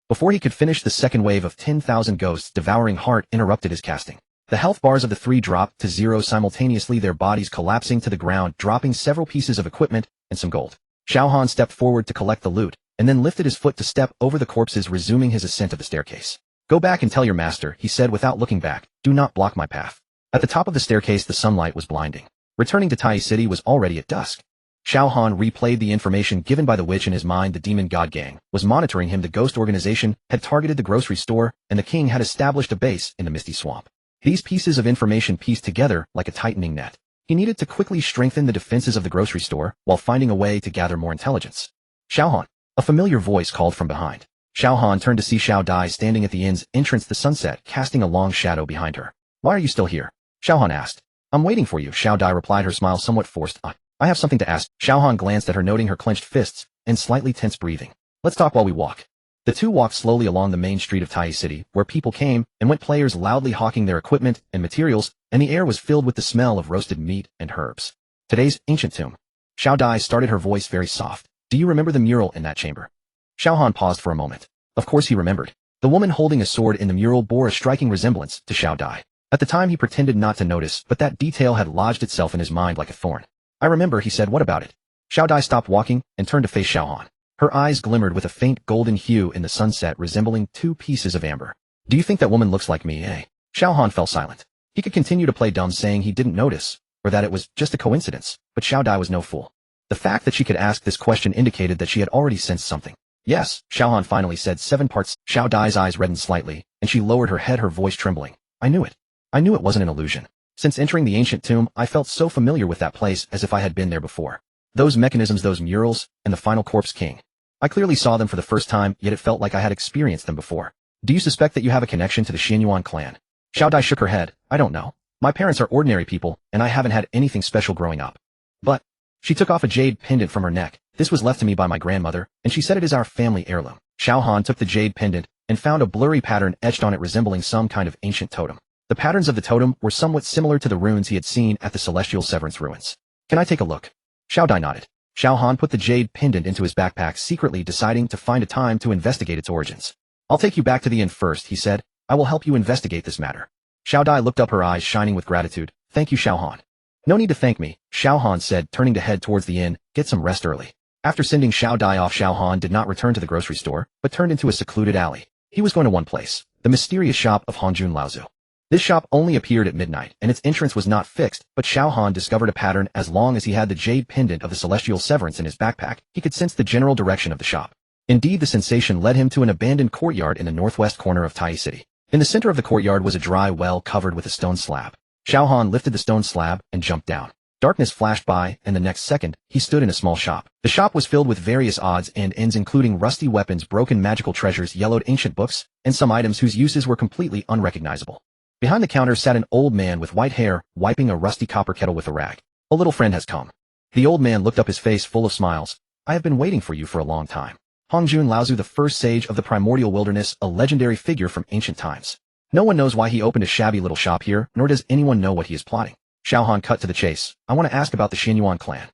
Before he could finish, the second wave of 10,000 ghosts devouring heart interrupted his casting. The health bars of the 3 dropped to 0 simultaneously, their bodies collapsing to the ground, dropping several pieces of equipment and some gold. Xiao Han stepped forward to collect the loot, and then lifted his foot to step over the corpses, resuming his ascent of the staircase. Go back and tell your master, he said without looking back, do not block my path. At the top of the staircase, the sunlight was blinding. Returning to Tai City was already at dusk. Xiao Han replayed the information given by the witch in his mind. The demon god gang was monitoring him, the ghost organization had targeted the grocery store, and the king had established a base in the misty swamp. These pieces of information pieced together like a tightening net. He needed to quickly strengthen the defenses of the grocery store while finding a way to gather more intelligence. Xiao Han. A familiar voice called from behind. Xiao Han turned to see Xiao Dai standing at the inn's entrance, the sunset casting a long shadow behind her. Why are you still here? Xiao Han asked. I'm waiting for you, Xiao Dai replied, her smile somewhat forced. I have something to ask. Xiao Han glanced at her, noting her clenched fists and slightly tense breathing. Let's talk while we walk. The two walked slowly along the main street of Tai City, where people came and went, players loudly hawking their equipment and materials, and the air was filled with the smell of roasted meat and herbs. Today's ancient tomb. Xiao Dai started, her voice very soft. Do you remember the mural in that chamber? Xiao Han paused for a moment. Of course he remembered. The woman holding a sword in the mural bore a striking resemblance to Xiao Dai. At the time he pretended not to notice, but that detail had lodged itself in his mind like a thorn. I remember, he said. What about it? Xiao Dai stopped walking and turned to face Xiao Han. Her eyes glimmered with a faint golden hue in the sunset, resembling 2 pieces of amber. Do you think that woman looks like me, eh? Xiao Han fell silent. He could continue to play dumb, saying he didn't notice, or that it was just a coincidence, but Xiao Dai was no fool. The fact that she could ask this question indicated that she had already sensed something. Yes, Xiao Han finally said, 7 parts. Xiao Dai's eyes reddened slightly, and she lowered her head, her voice trembling. I knew it. I knew it wasn't an illusion. Since entering the ancient tomb, I felt so familiar with that place, as if I had been there before. Those mechanisms, those murals, and the final corpse king. I clearly saw them for the first time, yet it felt like I had experienced them before. Do you suspect that you have a connection to the Xianyuan clan? Xiao Dai shook her head. I don't know. My parents are ordinary people, and I haven't had anything special growing up. But, she took off a jade pendant from her neck. This was left to me by my grandmother, and she said it is our family heirloom. Xiao Han took the jade pendant and found a blurry pattern etched on it resembling some kind of ancient totem. The patterns of the totem were somewhat similar to the runes he had seen at the Celestial Severance ruins. Can I take a look? Xiao Dai nodded. Xiao Han put the jade pendant into his backpack, secretly deciding to find a time to investigate its origins. I'll take you back to the inn first, he said. I will help you investigate this matter. Xiao Dai looked up, her eyes shining with gratitude. Thank you, Xiao Han. No need to thank me, Xiao Han said, turning to head towards the inn. Get some rest early. After sending Xiao Dai off, Xiao Han did not return to the grocery store, but turned into a secluded alley. He was going to one place, the mysterious shop of Hongjun Laozu. This shop only appeared at midnight, and its entrance was not fixed, but Xiao Han discovered a pattern. As long as he had the jade pendant of the Celestial Severance in his backpack, he could sense the general direction of the shop. Indeed, the sensation led him to an abandoned courtyard in the northwest corner of Tai City. In the center of the courtyard was a dry well covered with a stone slab. Xiao Han lifted the stone slab and jumped down. Darkness flashed by, and the next second, he stood in a small shop. The shop was filled with various odds and ends, including rusty weapons, broken magical treasures, yellowed ancient books, and some items whose uses were completely unrecognizable. Behind the counter sat an old man with white hair, wiping a rusty copper kettle with a rag. A little friend has come. The old man looked up, his face full of smiles. I have been waiting for you for a long time. Hongjun Laozu, the first sage of the primordial wilderness, a legendary figure from ancient times. No one knows why he opened a shabby little shop here, nor does anyone know what he is plotting. Xiao Han cut to the chase. I want to ask about the Xinyuan clan.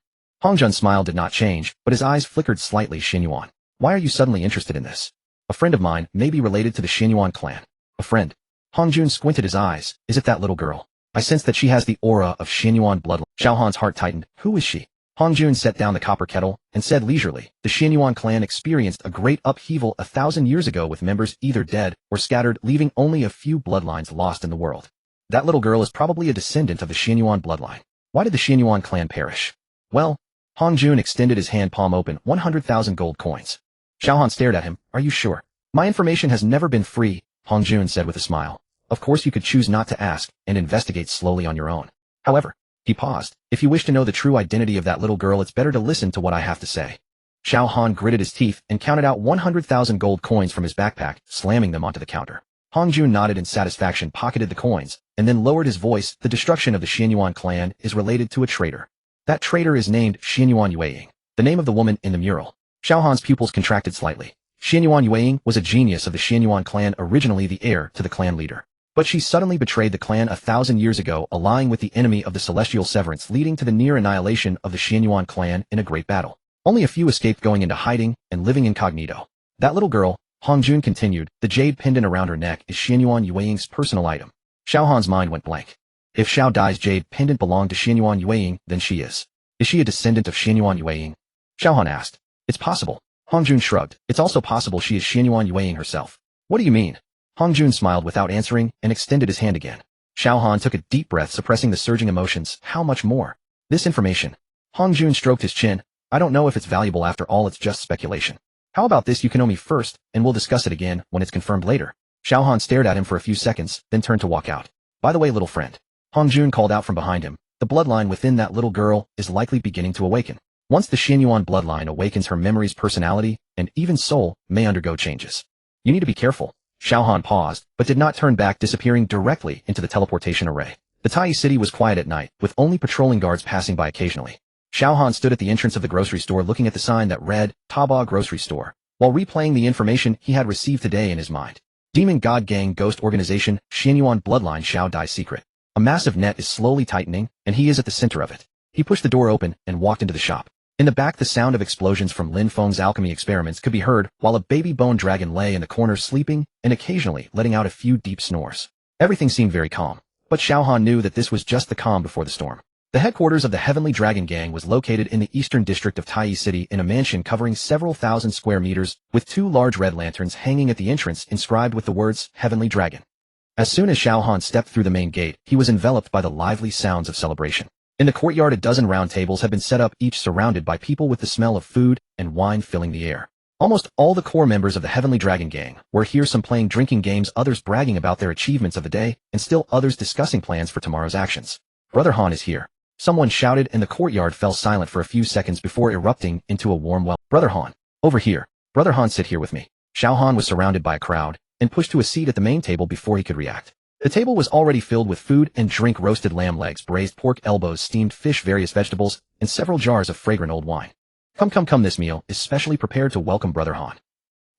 Hongjun's smile did not change, but his eyes flickered slightly. Xinyuan. Why are you suddenly interested in this? A friend of mine may be related to the Xinyuan clan. A friend. Hongjun squinted his eyes. Is it that little girl? I sense that she has the aura of Xinyuan bloodline. Xiao Han's heart tightened. Who is she? Hongjun set down the copper kettle and said leisurely, the Xinyuan clan experienced a great upheaval 1,000 years ago, with members either dead or scattered, leaving only a few bloodlines lost in the world. That little girl is probably a descendant of the Xinyuan bloodline. Why did the Xinyuan clan perish? Well, Hongjun extended his hand, palm open. 100,000 gold coins. Xiao Han stared at him. Are you sure? My information has never been free, Hongjun said with a smile. Of course you could choose not to ask and investigate slowly on your own. However, he paused. If you wish to know the true identity of that little girl, it's better to listen to what I have to say. Xiao Han gritted his teeth and counted out 100,000 gold coins from his backpack, slamming them onto the counter. Hongjun nodded in satisfaction, pocketed the coins, and then lowered his voice. The destruction of the Xinyuan clan is related to a traitor. That traitor is named Xinyuan Yueying, the name of the woman in the mural. Xiao Han's pupils contracted slightly. Xinyuan Yueying was a genius of the Xinyuan clan, originally the heir to the clan leader. But she suddenly betrayed the clan 1,000 years ago, allying with the enemy of the Celestial Severance, leading to the near annihilation of the Xinyuan clan in a great battle. Only a few escaped, going into hiding and living incognito. That little girl, Hongjun continued, the jade pendant around her neck is Xinyuan Yueying's personal item. Xiao Han's mind went blank. If Xiao Dai's jade pendant belonged to Xinyuan Yueying, then she is. Is she a descendant of Xinyuan Yueying? Xiao Han asked. It's possible. Hongjun shrugged. It's also possible she is Xinyuan Yueying herself. What do you mean? Hongjun smiled without answering and extended his hand again. Xiao Han took a deep breath, suppressing the surging emotions. How much more? This information. Hongjun stroked his chin. I don't know if it's valuable. After all, it's just speculation. How about this? You can know me first, and we'll discuss it again when it's confirmed later. Xiao Han stared at him for a few seconds, then turned to walk out. By the way, little friend. Hongjun called out from behind him. The bloodline within that little girl is likely beginning to awaken. Once the Xinyuan bloodline awakens, her memories, personality, and even soul may undergo changes. You need to be careful. Xiao Han paused, but did not turn back, disappearing directly into the teleportation array. The Tai City was quiet at night, with only patrolling guards passing by occasionally. Xiao Han stood at the entrance of the grocery store, looking at the sign that read, Taba Grocery Store, while replaying the information he had received today in his mind. Demon God Gang Ghost Organization, Xinyuan Bloodline, Xiao Dai's secret. A massive net is slowly tightening, and he is at the center of it. He pushed the door open and walked into the shop. In the back, the sound of explosions from Lin Feng's alchemy experiments could be heard, while a baby bone dragon lay in the corner sleeping and occasionally letting out a few deep snores. Everything seemed very calm, but Xiao Han knew that this was just the calm before the storm. The headquarters of the Heavenly Dragon Gang was located in the eastern district of Tai City, in a mansion covering several thousand square meters, with two large red lanterns hanging at the entrance inscribed with the words, Heavenly Dragon. As soon as Xiao Han stepped through the main gate, he was enveloped by the lively sounds of celebration. In the courtyard, a dozen round tables had been set up, each surrounded by people, with the smell of food and wine filling the air. Almost all the core members of the Heavenly Dragon Gang were here, some playing drinking games, others bragging about their achievements of the day, and still others discussing plans for tomorrow's actions. Brother Han is here. Someone shouted, and the courtyard fell silent for a few seconds before erupting into a warm welcome. Brother Han. Over here. Brother Han, sit here with me. Xiao Han was surrounded by a crowd and pushed to a seat at the main table before he could react. The table was already filled with food and drink: roasted lamb legs, braised pork elbows, steamed fish, various vegetables, and several jars of fragrant old wine. Come, this meal is specially prepared to welcome Brother Han.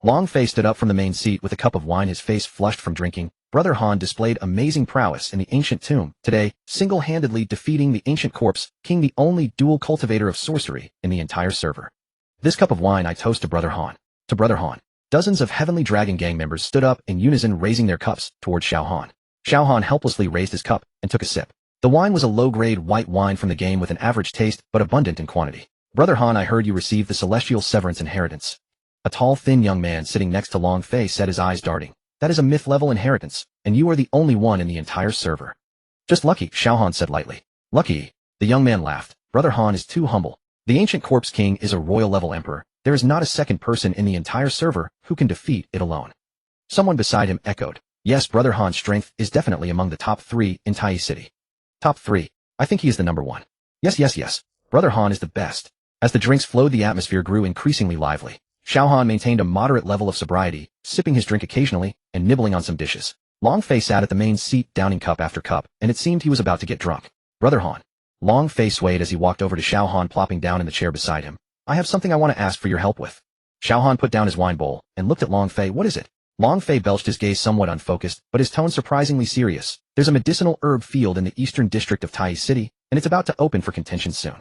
Long Fei stood up from the main seat with a cup of wine, his face flushed from drinking. Brother Han displayed amazing prowess in the ancient tomb, today, single-handedly defeating the ancient corpse king, the only dual cultivator of sorcery in the entire server. This cup of wine I toast to Brother Han. To Brother Han. Dozens of Heavenly Dragon Gang members stood up in unison, raising their cups toward Xiao Han. Xiao Han helplessly raised his cup and took a sip. The wine was a low-grade white wine from the game with an average taste but abundant in quantity. Brother Han, I heard you received the celestial severance inheritance. A tall, thin young man sitting next to Long Fei said, his eyes darting. That is a myth-level inheritance, and you are the only one in the entire server. Just lucky, Xiao Han said lightly. Lucky? The young man laughed. Brother Han is too humble. The ancient corpse king is a royal-level emperor. There is not a second person in the entire server who can defeat it alone. Someone beside him echoed. Yes, Brother Han's strength is definitely among the top 3 in Tai City. Top 3. I think he is the number 1. Yes. Brother Han is the best. As the drinks flowed, the atmosphere grew increasingly lively. Xiao Han maintained a moderate level of sobriety, sipping his drink occasionally and nibbling on some dishes. Long Fei sat at the main seat, downing cup after cup, and it seemed he was about to get drunk. Brother Han. Long Fei swayed as he walked over to Xiao Han, plopping down in the chair beside him. I have something I want to ask for your help with. Xiao Han put down his wine bowl and looked at Long Fei. What is it? Long Fei belched, his gaze somewhat unfocused, but his tone surprisingly serious. There's a medicinal herb field in the eastern district of Tai City, and it's about to open for contention soon.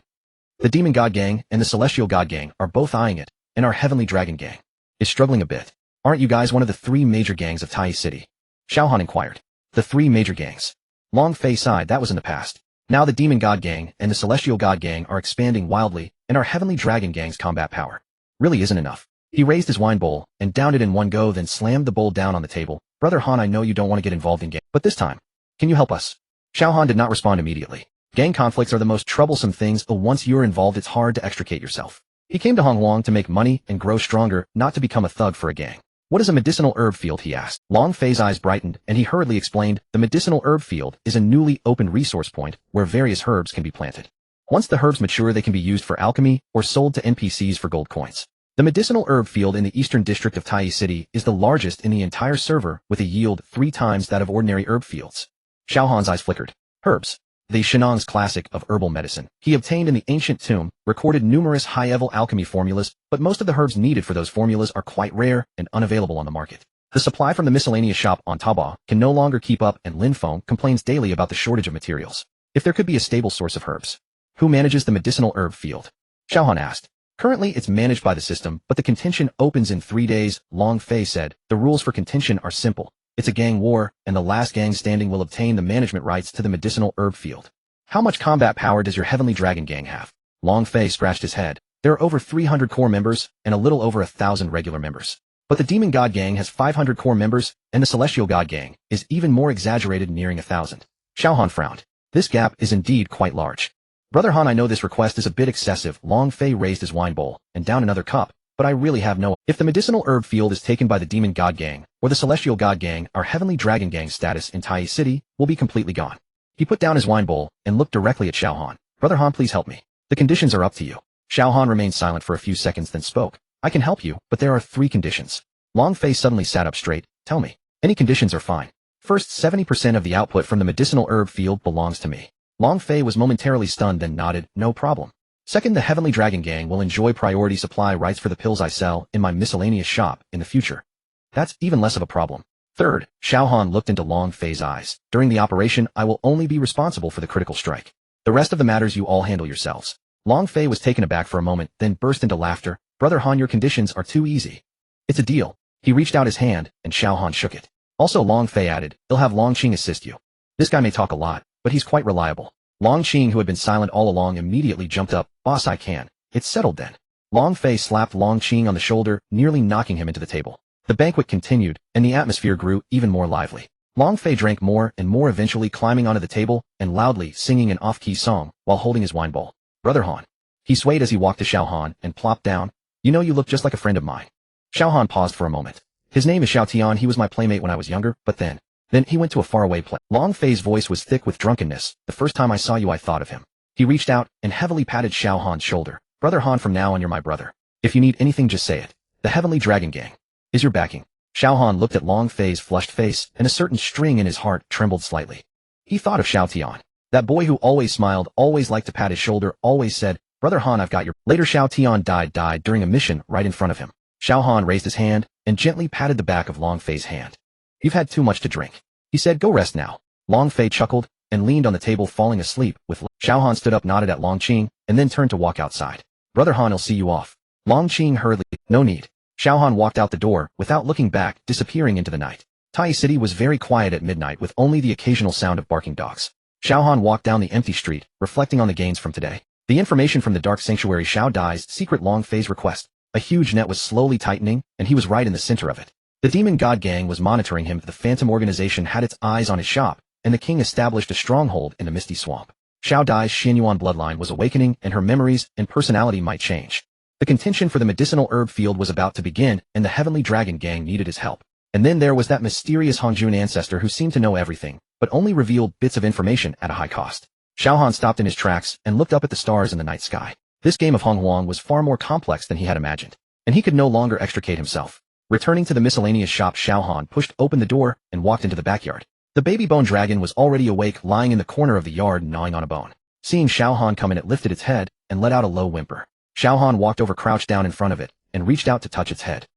The Demon God Gang and the Celestial God Gang are both eyeing it, and our Heavenly Dragon Gang is struggling a bit. Aren't you guys one of the 3 major gangs of Tai City? Xiao Han inquired. The 3 major gangs. Long Fei sighed. That was in the past. Now the Demon God Gang and the Celestial God Gang are expanding wildly, and our Heavenly Dragon Gang's combat power really isn't enough. He raised his wine bowl and downed it in one go, then slammed the bowl down on the table. Brother Han, I know you don't want to get involved in gang, but this time, can you help us? Xiao Han did not respond immediately. Gang conflicts are the most troublesome things, but once you're involved, it's hard to extricate yourself. He came to Honglong to make money and grow stronger, not to become a thug for a gang. What is a medicinal herb field, he asked. Long Fei's eyes brightened, and he hurriedly explained, the medicinal herb field is a newly opened resource point where various herbs can be planted. Once the herbs mature, they can be used for alchemy or sold to NPCs for gold coins. The medicinal herb field in the eastern district of Tai City is the largest in the entire server, with a yield 3 times that of ordinary herb fields. Xiao Han's eyes flickered. Herbs. The Shenang's classic of herbal medicine. He obtained in the ancient tomb, recorded numerous high-level alchemy formulas, but most of the herbs needed for those formulas are quite rare and unavailable on the market. The supply from the miscellaneous shop on Taba can no longer keep up, and Lin Feng complains daily about the shortage of materials. If there could be a stable source of herbs. Who manages the medicinal herb field? Xiao Han asked. Currently, it's managed by the system, but the contention opens in 3 days, Long Fei said. The rules for contention are simple. It's a gang war, and the last gang standing will obtain the management rights to the medicinal herb field. How much combat power does your Heavenly Dragon Gang have? Long Fei scratched his head. There are over 300 core members, and a little over 1,000 regular members. But the Demon God Gang has 500 core members, and the Celestial God Gang is even more exaggerated, nearing 1,000. Xiao Han frowned. This gap is indeed quite large. Brother Han, I know this request is a bit excessive. Long Fei raised his wine bowl and downed another cup, but I really have no. If the medicinal herb field is taken by the Demon God Gang or the Celestial God Gang, our Heavenly Dragon Gang status in Tai City will be completely gone. He put down his wine bowl and looked directly at Xiao Han. Brother Han, please help me. The conditions are up to you. Xiao Han remained silent for a few seconds, then spoke. I can help you, but there are 3 conditions. Long Fei suddenly sat up straight. Tell me. Any conditions are fine. First, 70% of the output from the medicinal herb field belongs to me. Long Fei was momentarily stunned, then nodded. No problem. Second, the Heavenly Dragon Gang will enjoy priority supply rights for the pills I sell in my miscellaneous shop in the future. That's even less of a problem. Third, Xiao Han looked into Long Fei's eyes. During the operation, I will only be responsible for the critical strike. The rest of the matters you all handle yourselves. Long Fei was taken aback for a moment, then burst into laughter. Brother Han, your conditions are too easy. It's a deal. He reached out his hand, and Xiao Han shook it. Also, Long Fei added, he'll have Long Qing assist you. This guy may talk a lot, but he's quite reliable. Long Qing, who had been silent all along, immediately jumped up. Boss, I can. It's settled then. Long Fei slapped Long Qing on the shoulder, nearly knocking him into the table. The banquet continued, and the atmosphere grew even more lively. Long Fei drank more and more, eventually climbing onto the table and loudly singing an off-key song while holding his wine bowl. Brother Han. He swayed as he walked to Xiao Han and plopped down. You know, you look just like a friend of mine. Xiao Han paused for a moment. His name is Xiao Tian. He was my playmate when I was younger, but then he went to a faraway place. Long Fei's voice was thick with drunkenness. The first time I saw you, I thought of him. He reached out and heavily patted Xiao Han's shoulder. Brother Han, from now on you're my brother. If you need anything, just say it. The Heavenly Dragon Gang is your backing. Xiao Han looked at Long Fei's flushed face, and a certain string in his heart trembled slightly. He thought of Xiao Tian. That boy who always smiled, always liked to pat his shoulder, always said, "Brother Han, I've got your—" Later Xiao Tian died during a mission right in front of him. Xiao Han raised his hand and gently patted the back of Long Fei's hand. "You've had too much to drink," he said. "Go rest now." Long Fei chuckled and leaned on the table, falling asleep with— Xiao Han stood up, nodded at Long Qing, and then turned to walk outside. "Brother Han, I'll see you off." Long Qing hurriedly— "No need." Xiao Han walked out the door without looking back, disappearing into the night. Tai City was very quiet at midnight, with only the occasional sound of barking dogs. Xiao Han walked down the empty street, reflecting on the gains from today. The information from the Dark Sanctuary Xiao Dai's secret Long Fei's request. A huge net was slowly tightening, and he was right in the center of it. The Demon God Gang was monitoring him. The Phantom Organization had its eyes on his shop, and the king established a stronghold in the Misty Swamp. Xiao Dai's Xianyuan bloodline was awakening, and her memories and personality might change. The contention for the medicinal herb field was about to begin, and the Heavenly Dragon Gang needed his help. And then there was that mysterious Hongjun ancestor who seemed to know everything, but only revealed bits of information at a high cost. Xiao Han stopped in his tracks and looked up at the stars in the night sky. This game of Honghuang was far more complex than he had imagined, and he could no longer extricate himself. Returning to the miscellaneous shop, Xiao Han pushed open the door and walked into the backyard. The baby bone dragon was already awake, lying in the corner of the yard, gnawing on a bone. Seeing Xiao Han come in, it lifted its head and let out a low whimper. Xiao Han walked over, crouched down in front of it, and reached out to touch its head.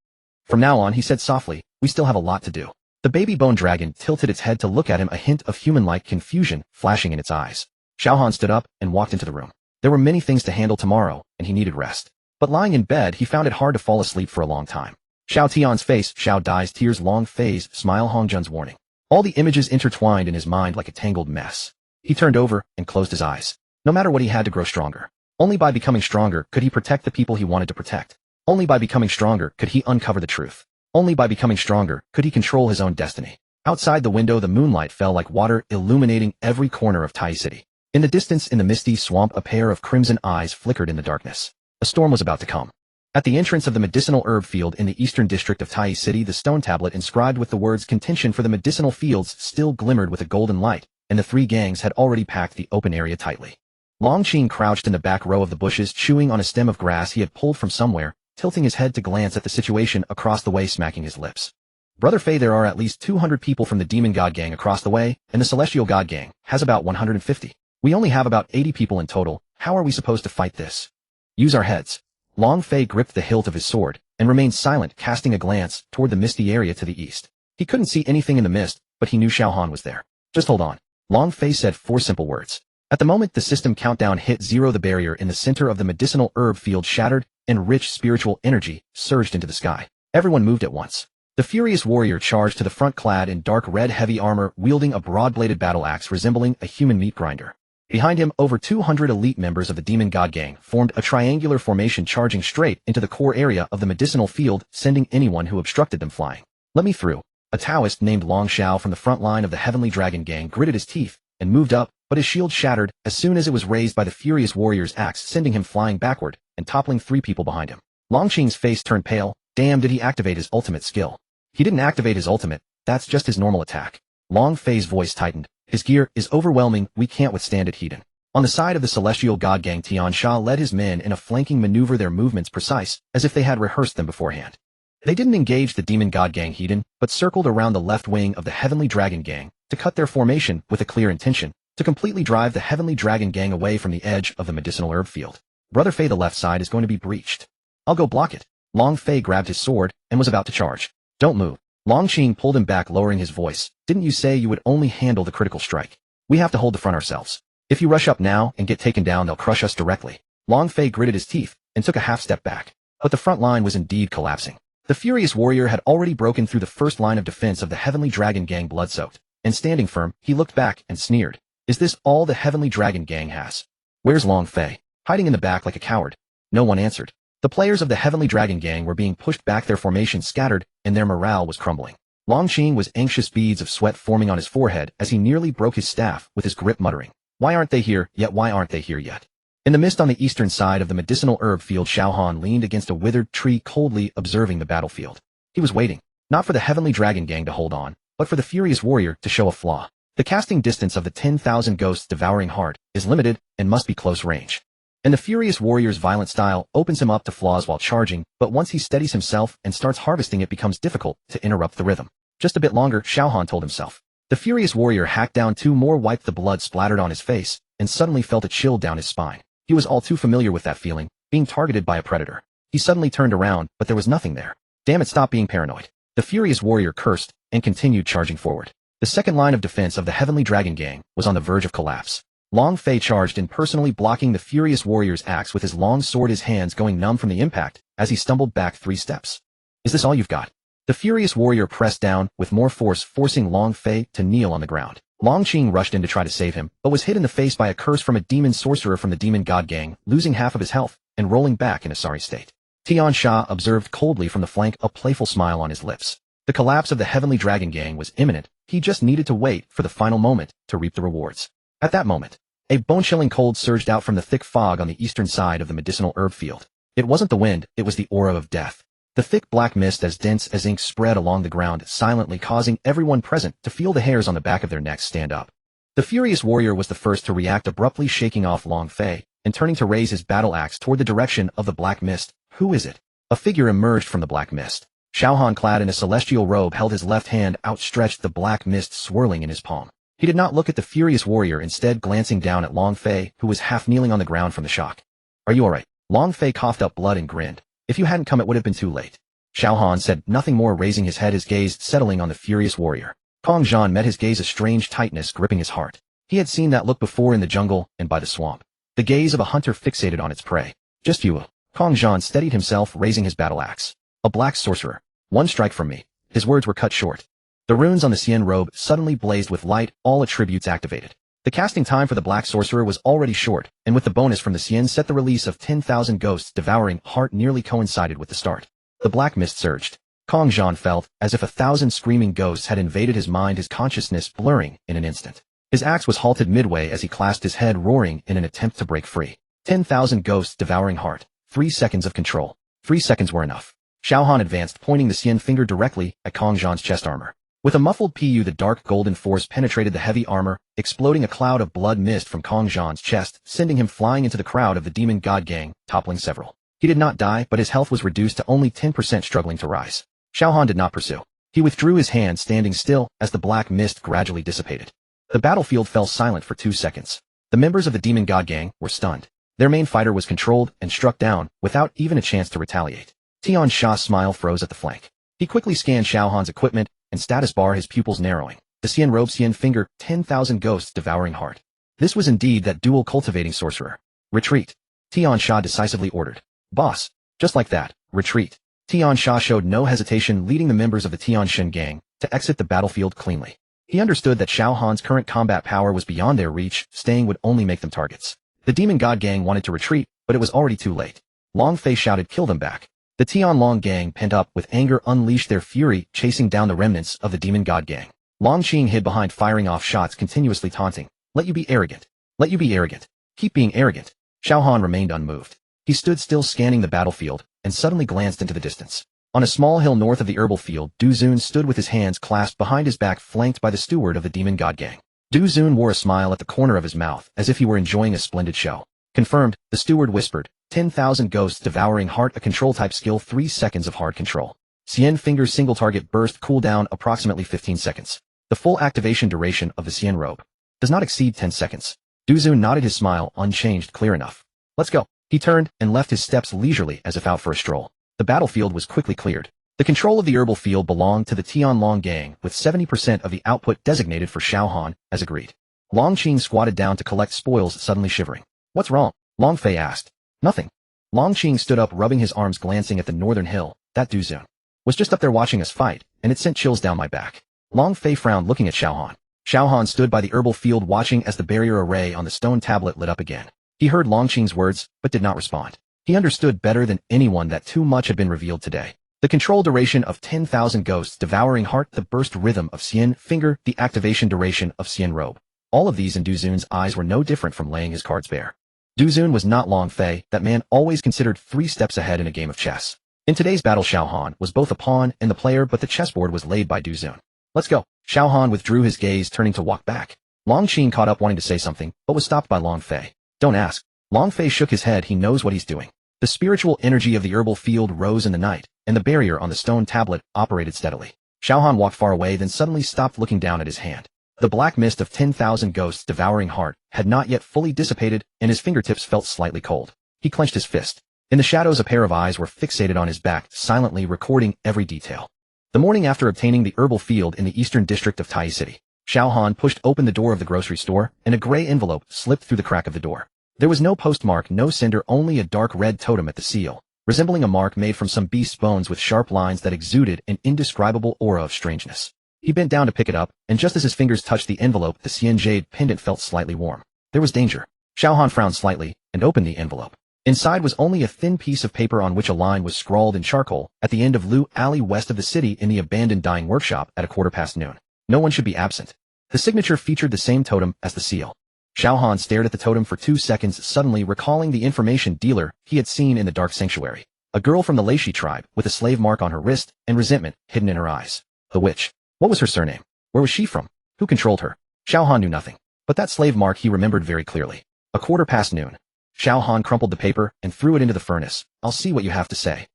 "From now on," he said softly, "we still have a lot to do." The baby bone dragon tilted its head to look at him, a hint of human-like confusion flashing in its eyes. Xiao Han stood up and walked into the room. There were many things to handle tomorrow, and he needed rest. But lying in bed, he found it hard to fall asleep for a long time. Xiao Tian's face, Xiao Dai's tears, Long Fei's smile, Hongjun's warning. All the images intertwined in his mind like a tangled mess. He turned over and closed his eyes. No matter what, he had to grow stronger. Only by becoming stronger could he protect the people he wanted to protect. Only by becoming stronger could he uncover the truth. Only by becoming stronger could he control his own destiny. Outside the window, the moonlight fell like water, illuminating every corner of Tai City. In the distance, in the misty swamp, a pair of crimson eyes flickered in the darkness. A storm was about to come. At the entrance of the medicinal herb field in the eastern district of Tai City, the stone tablet inscribed with the words "Contention for the medicinal fields" still glimmered with a golden light, and the three gangs had already packed the open area tightly. Long Qing crouched in the back row of the bushes, chewing on a stem of grass he had pulled from somewhere, tilting his head to glance at the situation across the way, smacking his lips. "Brother Fei, there are at least 200 people from the Demon God Gang across the way, and the Celestial God Gang has about 150. We only have about 80 people in total. How are we supposed to fight this?" "Use our heads." Long Fei gripped the hilt of his sword and remained silent, casting a glance toward the misty area to the east. He couldn't see anything in the mist, but he knew Xiao Han was there. "Just hold on." Long Fei said 4 simple words. At the moment the system countdown hit 0, the barrier in the center of the medicinal herb field shattered, and rich spiritual energy surged into the sky. Everyone moved at once. The furious warrior charged to the front, clad in dark red heavy armor, wielding a broad-bladed battle axe resembling a human meat grinder. Behind him, over 200 elite members of the Demon God Gang formed a triangular formation, charging straight into the core area of the medicinal field, sending anyone who obstructed them flying. "Let me through." A Taoist named Long Xiao from the front line of the Heavenly Dragon Gang gritted his teeth and moved up, but his shield shattered as soon as it was raised by the furious warrior's axe, sending him flying backward and toppling 3 people behind him. Long Qing's face turned pale. Damn, did he activate his ultimate skill? He didn't activate his ultimate, that's just his normal attack. Long Fei's voice tightened. "His gear is overwhelming, we can't withstand it, Heathen." On the side of the Celestial God Gang, Tian Sha led his men in a flanking maneuver, their movements precise, as if they had rehearsed them beforehand. They didn't engage the Demon God Gang, Heathen, but circled around the left wing of the Heavenly Dragon Gang to cut their formation with a clear intention to completely drive the Heavenly Dragon Gang away from the edge of the medicinal herb field. "Brother Fei, the left side is going to be breached. I'll go block it." Long Fei grabbed his sword and was about to charge. "Don't move." Long Qing pulled him back, lowering his voice. "Didn't you say you would only handle the critical strike? We have to hold the front ourselves. If you rush up now and get taken down, they'll crush us directly." Long Fei gritted his teeth and took a half step back. But the front line was indeed collapsing. The furious warrior had already broken through the first line of defense of the Heavenly Dragon Gang, blood-soaked. And standing firm, he looked back and sneered. "Is this all the Heavenly Dragon Gang has? Where's Long Fei?" Hiding in the back like a coward. No one answered. The players of the Heavenly Dragon Gang were being pushed back, their formation scattered, and their morale was crumbling. Long Qing was anxious, beads of sweat forming on his forehead as he nearly broke his staff with his grip, muttering, "Why aren't they here yet? Why aren't they here yet?" In the mist on the eastern side of the medicinal herb field, Xiao Han leaned against a withered tree, coldly observing the battlefield. He was waiting, not for the Heavenly Dragon Gang to hold on, but for the furious warrior to show a flaw. The casting distance of the 10,000 ghosts devouring heart is limited and must be close range. and the furious warrior's violent style opens him up to flaws while charging, but once he steadies himself and starts harvesting it becomes difficult to interrupt the rhythm. Just a bit longer, Xiao Han told himself. The furious warrior hacked down 2 more, wiped the blood splattered on his face, and suddenly felt a chill down his spine. He was all too familiar with that feeling, being targeted by a predator. He suddenly turned around, but there was nothing there. Damn it, stop being paranoid. The furious warrior cursed and continued charging forward. The second line of defense of the Heavenly Dragon Gang was on the verge of collapse. Long Fei charged in, personally blocking the furious warrior's axe with his long sword, his hands going numb from the impact as he stumbled back 3 steps. Is this all you've got? The furious warrior pressed down with more force, forcing Long Fei to kneel on the ground. Long Qing rushed in to try to save him, but was hit in the face by a curse from a demon sorcerer from the Demon God Gang, losing half of his health and rolling back in a sorry state. Tian Sha observed coldly from the flank, a playful smile on his lips. The collapse of the Heavenly Dragon Gang was imminent. He just needed to wait for the final moment to reap the rewards. At that moment, a bone-chilling cold surged out from the thick fog on the eastern side of the medicinal herb field. It wasn't the wind, it was the aura of death. The thick black mist, as dense as ink, spread along the ground, silently causing everyone present to feel the hairs on the back of their necks stand up. The furious warrior was the first to react, abruptly shaking off Long Fei and turning to raise his battle axe toward the direction of the black mist. Who is it? A figure emerged from the black mist. Xiao Han, clad in a celestial robe, held his left hand outstretched, the black mist swirling in his palm. He did not look at the furious warrior, instead glancing down at Long Fei, who was half kneeling on the ground from the shock. Are you alright? Long Fei coughed up blood and grinned. If you hadn't come, it would have been too late. Xiao Han said nothing more, raising his head, his gaze settling on the furious warrior. Kong Zhan met his gaze, a strange tightness gripping his heart. He had seen that look before in the jungle and by the swamp. The gaze of a hunter fixated on its prey. Just you. Kong Zhan steadied himself, raising his battle axe. A black sorcerer. 1 strike from me. His words were cut short. The runes on the Xian robe suddenly blazed with light, all attributes activated. The casting time for the black sorcerer was already short, and with the bonus from the Xian set, the release of 10,000 ghosts devouring heart nearly coincided with the start. The black mist surged. Kong Zhan felt as if 1,000 screaming ghosts had invaded his mind, his consciousness blurring in an instant. His axe was halted midway as he clasped his head, roaring in an attempt to break free. 10,000 ghosts devouring heart. 3 seconds of control. 3 seconds were enough. Xiao Han advanced, pointing the Xian finger directly at Kong Zhan's chest armor. With a muffled pu, the dark golden force penetrated the heavy armor, exploding a cloud of blood mist from Kong Zhan's chest, sending him flying into the crowd of the Demon God Gang, toppling several. He did not die, but his health was reduced to only 10%, struggling to rise. Xiao Han did not pursue. He withdrew his hand, standing still as the black mist gradually dissipated. The battlefield fell silent for 2 seconds. The members of the Demon God Gang were stunned. Their main fighter was controlled and struck down without even a chance to retaliate. Tian Sha's smile froze at the flank. He quickly scanned Xiao Han's equipment and status bar, his pupils narrowing. The Xian robe, Xian finger, 10,000 ghosts devouring heart. This was indeed that dual cultivating sorcerer. Retreat. Tian Sha decisively ordered. Boss. Just like that, retreat. Tian Sha showed no hesitation, leading the members of the Tian Shen gang to exit the battlefield cleanly. He understood that Xiao Han's current combat power was beyond their reach, staying would only make them targets. The Demon God Gang wanted to retreat, but it was already too late. Long Fei shouted, kill them back. The Tian Long Gang, pent up with anger, unleashed their fury, chasing down the remnants of the Demon God Gang. Long Qing hid behind, firing off shots, continuously taunting. Let you be arrogant. Let you be arrogant. Keep being arrogant. Xiao Han remained unmoved. He stood still, scanning the battlefield, and suddenly glanced into the distance. On a small hill north of the herbal field, Du Zun stood with his hands clasped behind his back, flanked by the steward of the Demon God Gang. Du Zun wore a smile at the corner of his mouth, as if he were enjoying a splendid show. Confirmed, the steward whispered. 10,000 ghosts devouring heart, a control type skill, 3 seconds of hard control. Xian finger's single target burst, cooldown approximately 15 seconds. The full activation duration of the Xian robe does not exceed 10 seconds. Du Zun nodded, his smile unchanged, clear enough. Let's go. He turned and left his steps leisurely as if out for a stroll. The battlefield was quickly cleared. The control of the herbal field belonged to the Tian Long Gang, with 70% of the output designated for Xiao Han, as agreed. Long Qing squatted down to collect spoils, suddenly shivering. What's wrong? Long Fei asked. Nothing. Long Qing stood up, rubbing his arms, glancing at the northern hill. That Du Zun was just up there watching us fight, and it sent chills down my back. Long Fei frowned, looking at Xiao Han. Xiao Han stood by the herbal field, watching as the barrier array on the stone tablet lit up again. He heard Long Qing's words, but did not respond. He understood better than anyone that too much had been revealed today. The control duration of 10,000 ghosts devouring heart, the burst rhythm of Xian finger, the activation duration of Xian robe. All of these in Du Zun's eyes were no different from laying his cards bare. Du Zun was not Long Fei, that man always considered 3 steps ahead in a game of chess. In today's battle, Xiao Han was both a pawn and the player, but the chessboard was laid by Du Zun. Let's go. Xiao Han withdrew his gaze, turning to walk back. Long Qing caught up, wanting to say something, but was stopped by Long Fei. Don't ask. Longfei shook his head. He knows what he's doing. The spiritual energy of the herbal field rose in the night, and the barrier on the stone tablet operated steadily. Xiao Han walked far away, then suddenly stopped, looking down at his hand. The black mist of 10,000 ghosts' devouring heart had not yet fully dissipated, and his fingertips felt slightly cold. He clenched his fist. In the shadows, a pair of eyes were fixated on his back, silently recording every detail. The morning after obtaining the herbal field in the eastern district of Tai City, Xiao Han pushed open the door of the grocery store, and a gray envelope slipped through the crack of the door. There was no postmark, no sender, only a dark red totem at the seal, resembling a mark made from some beast's bones with sharp lines that exuded an indescribable aura of strangeness. He bent down to pick it up, and just as his fingers touched the envelope, the cyan jade pendant felt slightly warm. There was danger. Xiao Han frowned slightly and opened the envelope. Inside was only a thin piece of paper on which a line was scrawled in charcoal at the end of Lu Alley, west of the city, in the abandoned dyeing workshop at noon. No one should be absent. The signature featured the same totem as the seal. Xiao Han stared at the totem for 2 seconds, suddenly recalling the information dealer he had seen in the dark sanctuary. A girl from the Leishi tribe, with a slave mark on her wrist and resentment hidden in her eyes. The witch. What was her surname? Where was she from? Who controlled her? Xiao Han knew nothing. But that slave mark he remembered very clearly. noon. Xiao Han crumpled the paper and threw it into the furnace. I'll see what you have to say.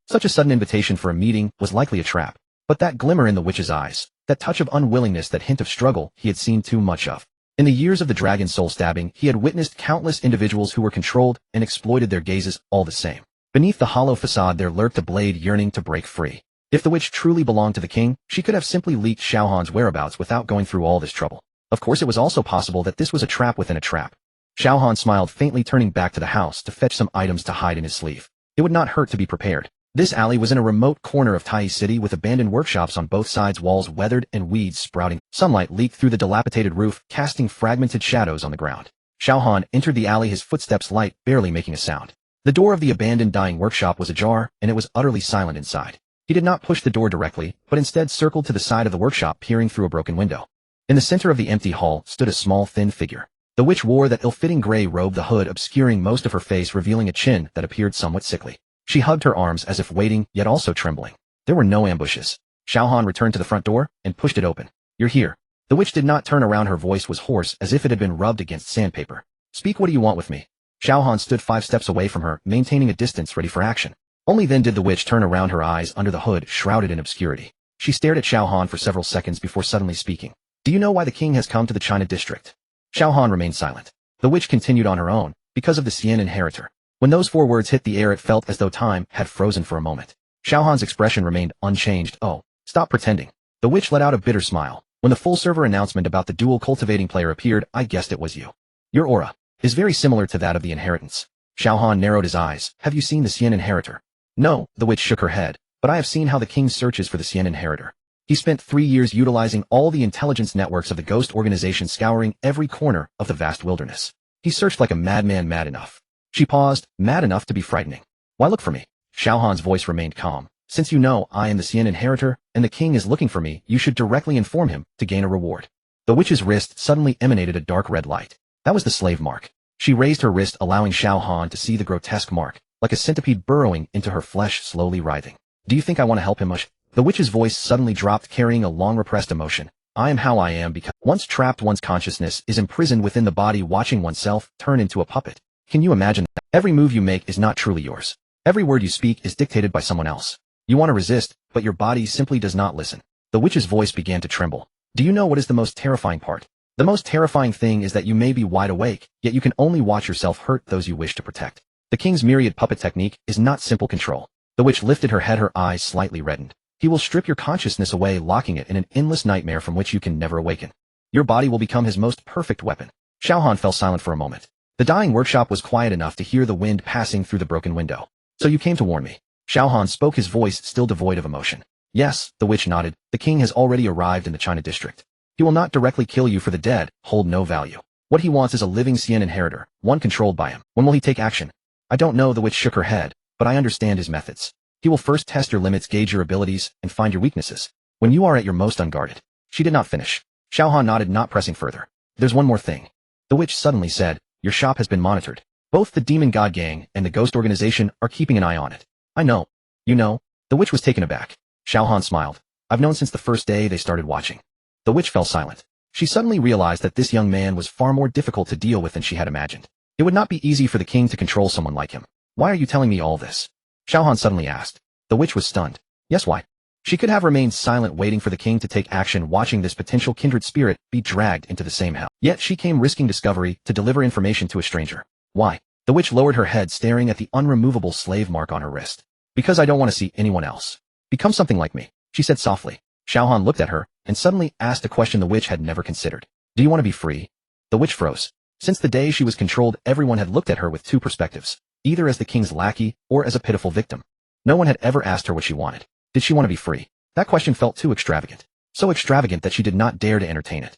Such a sudden invitation for a meeting was likely a trap. But that glimmer in the witch's eyes, that touch of unwillingness, that hint of struggle, he had seen too much of. In the years of the dragon soul stabbing, he had witnessed countless individuals who were controlled and exploited their gazes all the same. Beneath the hollow facade there lurked a blade yearning to break free. If the witch truly belonged to the king, she could have simply leaked Xiao Han's whereabouts without going through all this trouble. Of course, it was also possible that this was a trap within a trap. Xiao Han smiled faintly, turning back to the house to fetch some items to hide in his sleeve. It would not hurt to be prepared. This alley was in a remote corner of Tai City with abandoned workshops on both sides, walls weathered and weeds sprouting. Sunlight leaked through the dilapidated roof, casting fragmented shadows on the ground. Xiao Han entered the alley, his footsteps light, barely making a sound. The door of the abandoned dyeing workshop was ajar, and it was utterly silent inside. He did not push the door directly, but instead circled to the side of the workshop, peering through a broken window. In the center of the empty hall stood a small, thin figure. The witch wore that ill-fitting gray robe, the hood obscuring most of her face, revealing a chin that appeared somewhat sickly. She hugged her arms as if waiting, yet also trembling. There were no ambushes. Xiao Han returned to the front door and pushed it open. You're here. The witch did not turn around. Her voice was hoarse, as if it had been rubbed against sandpaper. Speak. What do you want with me? Xiao Han stood 5 steps away from her, maintaining a distance, ready for action. Only then did the witch turn around, her eyes under the hood shrouded in obscurity. She stared at Xiao Han for several seconds before suddenly speaking. Do you know why the king has come to the China district? Xiao Han remained silent. The witch continued on her own, because of the Xian inheritor. When those 4 words hit the air, it felt as though time had frozen for a moment. Xiao Han's expression remained unchanged. Oh, stop pretending. The witch let out a bitter smile. When the full server announcement about the dual cultivating player appeared, I guessed it was you. Your aura is very similar to that of the inheritance. Xiao Han narrowed his eyes. Have you seen the Xian inheritor? No, the witch shook her head, but I have seen how the king searches for the Xian inheritor. He spent 3 years utilizing all the intelligence networks of the ghost organization, scouring every corner of the vast wilderness. He searched like a madman, mad enough. She paused, mad enough to be frightening. Why look for me? Xiao Han's voice remained calm. Since you know I am the Xian inheritor, and the king is looking for me, you should directly inform him to gain a reward. The witch's wrist suddenly emanated a dark red light. That was the slave mark. She raised her wrist, allowing Xiao Han to see the grotesque mark, like a centipede burrowing into her flesh, slowly writhing. Do you think I want to help him, Mush? The witch's voice suddenly dropped, carrying a long repressed emotion. I am how I am because once trapped, one's consciousness is imprisoned within the body, watching oneself turn into a puppet. Can you imagine that? Every move you make is not truly yours. Every word you speak is dictated by someone else. You want to resist, but your body simply does not listen. The witch's voice began to tremble. Do you know what is the most terrifying part? The most terrifying thing is that you may be wide awake, yet you can only watch yourself hurt those you wish to protect. The king's myriad puppet technique is not simple control. The witch lifted her head, her eyes slightly reddened. He will strip your consciousness away, locking it in an endless nightmare from which you can never awaken. Your body will become his most perfect weapon. Xiao Han fell silent for a moment. The dyeing workshop was quiet enough to hear the wind passing through the broken window. So you came to warn me. Xiao Han spoke, his voice still devoid of emotion. Yes, the witch nodded. The king has already arrived in the China district. He will not directly kill you, for the dead hold no value. What he wants is a living Xian inheritor, one controlled by him. When will he take action? I don't know, the witch shook her head, but I understand his methods. He will first test your limits, gauge your abilities, and find your weaknesses. When you are at your most unguarded. She did not finish. Xiao Han nodded, not pressing further. There's one more thing. The witch suddenly said, your shop has been monitored. Both the Demon God Gang and the Ghost Organization are keeping an eye on it. I know. You know. The witch was taken aback. Xiao Han smiled. I've known since the first day they started watching. The witch fell silent. She suddenly realized that this young man was far more difficult to deal with than she had imagined. It would not be easy for the king to control someone like him. Why are you telling me all this? Xiao Han suddenly asked. The witch was stunned. Yes, why? She could have remained silent waiting for the king to take action, watching this potential kindred spirit be dragged into the same hell. Yet she came risking discovery to deliver information to a stranger. Why? The witch lowered her head, staring at the unremovable slave mark on her wrist. Because I don't want to see anyone else. Become something like me, she said softly. Xiao Han looked at her and suddenly asked a question the witch had never considered. Do you want to be free? The witch froze. Since the day she was controlled, everyone had looked at her with two perspectives, either as the king's lackey or as a pitiful victim. No one had ever asked her what she wanted. Did she want to be free? That question felt too extravagant. So extravagant that she did not dare to entertain it.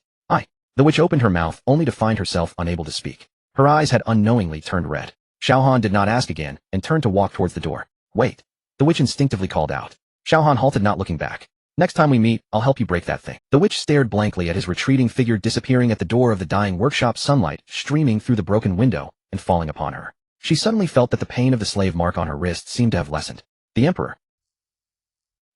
The witch opened her mouth only to find herself unable to speak. Her eyes had unknowingly turned red. Xiao Han did not ask again and turned to walk towards the door. Wait. The witch instinctively called out. Xiao Han halted, not looking back. Next time we meet, I'll help you break that thing. The witch stared blankly at his retreating figure disappearing at the door of the dying workshop, sunlight streaming through the broken window and falling upon her. She suddenly felt that the pain of the slave mark on her wrist seemed to have lessened. The emperor.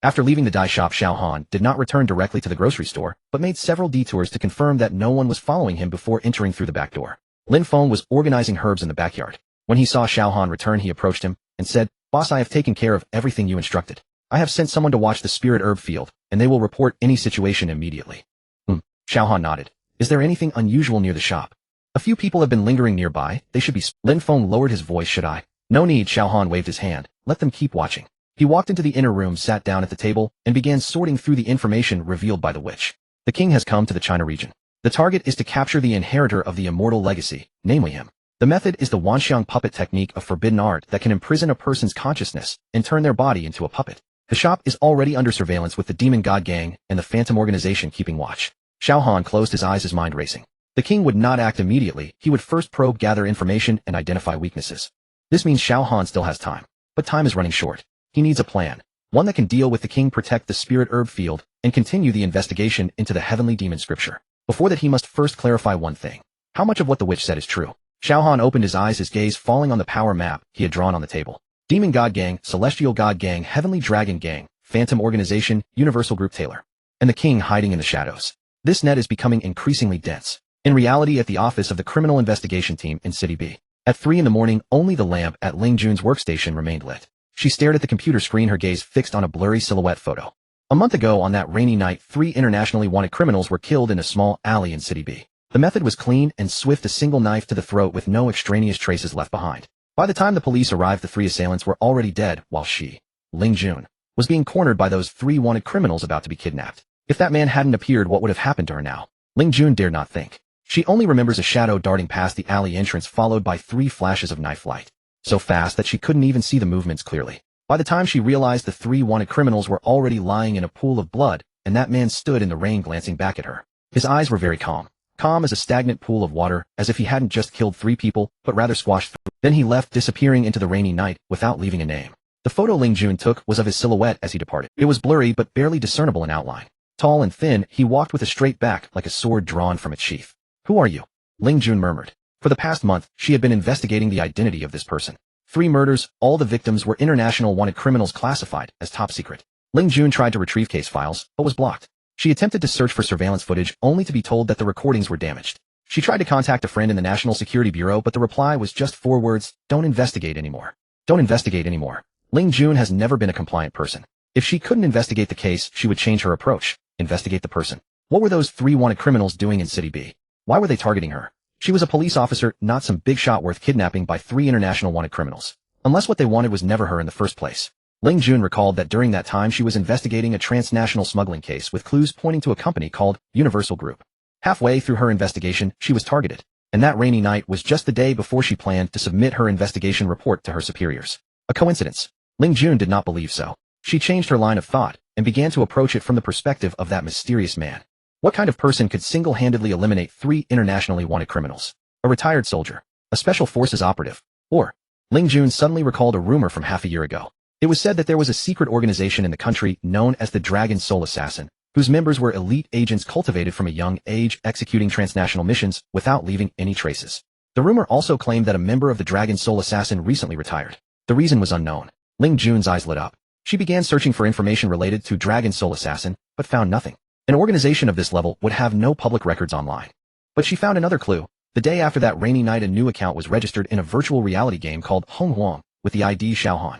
After leaving the dye shop, Xiao Han did not return directly to the grocery store, but made several detours to confirm that no one was following him before entering through the back door. Lin Feng was organizing herbs in the backyard. When he saw Xiao Han return, he approached him and said, Boss, I have taken care of everything you instructed. I have sent someone to watch the spirit herb field, and they will report any situation immediately. Xiao Han nodded. Is there anything unusual near the shop? A few people have been lingering nearby. They should be. Lin Feng lowered his voice. Should I? No need. Xiao Han waved his hand. Let them keep watching. He walked into the inner room, sat down at the table, and began sorting through the information revealed by the witch. The king has come to the China region. The target is to capture the inheritor of the immortal legacy, namely him. The method is the Wanxiang puppet technique, of forbidden art that can imprison a person's consciousness and turn their body into a puppet. The shop is already under surveillance with the Demon God Gang and the Phantom Organization keeping watch. Xiao Han closed his eyes, his mind racing. The king would not act immediately. He would first probe, gather information, and identify weaknesses. This means Xiao Han still has time. But time is running short. He needs a plan. One that can deal with the king, protect the spirit herb field, and continue the investigation into the heavenly demon scripture. Before that, he must first clarify one thing. How much of what the witch said is true? Xiao Han opened his eyes, his gaze falling on the power map he had drawn on the table. Demon God Gang, Celestial God Gang, Heavenly Dragon Gang, Phantom Organization, Universal Group Taylor. And the king hiding in the shadows. This net is becoming increasingly dense. In reality, at the office of the Criminal Investigation Team in City B. At 3 in the morning, only the lamp at Ling Jun's workstation remained lit. She stared at the computer screen, her gaze fixed on a blurry silhouette photo. A month ago on that rainy night, 3 internationally wanted criminals were killed in a small alley in City B. The method was clean and swift, a single knife to the throat with no extraneous traces left behind. By the time the police arrived, the 3 assailants were already dead, while she, Ling Jun, was being cornered by those 3 wanted criminals about to be kidnapped. If that man hadn't appeared, what would have happened to her now? Ling Jun dared not think. She only remembers a shadow darting past the alley entrance, followed by 3 flashes of knife light. So fast that she couldn't even see the movements clearly. By the time she realized, the 3 wanted criminals were already lying in a pool of blood, and that man stood in the rain glancing back at her. His eyes were very calm. Calm as a stagnant pool of water, as if he hadn't just killed 3 people, but rather squashed 3. Then he left, disappearing into the rainy night, without leaving a name. The photo Ling Jun took was of his silhouette as he departed. It was blurry but barely discernible in outline. Tall and thin, he walked with a straight back like a sword drawn from its sheath. Who are you? Ling Jun murmured. For the past month, she had been investigating the identity of this person. 3 murders, all the victims were international wanted criminals classified as top secret. Ling Jun tried to retrieve case files, but was blocked. She attempted to search for surveillance footage, only to be told that the recordings were damaged. She tried to contact a friend in the National Security Bureau, but the reply was just 4 words, don't investigate anymore. Don't investigate anymore. Ling Jun has never been a compliant person. If she couldn't investigate the case, she would change her approach. Investigate the person. What were those 3 wanted criminals doing in City B? Why were they targeting her? She was a police officer, not some big shot worth kidnapping by 3 international wanted criminals. Unless what they wanted was never her in the first place. Ling Jun recalled that during that time she was investigating a transnational smuggling case with clues pointing to a company called Universal Group. Halfway through her investigation, she was targeted. And that rainy night was just the day before she planned to submit her investigation report to her superiors. A coincidence? Ling Jun did not believe so. She changed her line of thought and began to approach it from the perspective of that mysterious man. What kind of person could single-handedly eliminate 3 internationally wanted criminals? A retired soldier? A special forces operative? Or? Ling Jun suddenly recalled a rumor from half a year ago. It was said that there was a secret organization in the country known as the Dragon Soul Assassin, whose members were elite agents cultivated from a young age, executing transnational missions without leaving any traces. The rumor also claimed that a member of the Dragon Soul Assassin recently retired. The reason was unknown. Ling Jun's eyes lit up. She began searching for information related to Dragon Soul Assassin, but found nothing. An organization of this level would have no public records online. But she found another clue. The The day after that rainy night, a new account was registered in a virtual reality game called Hong Huang with the ID Xiao Han.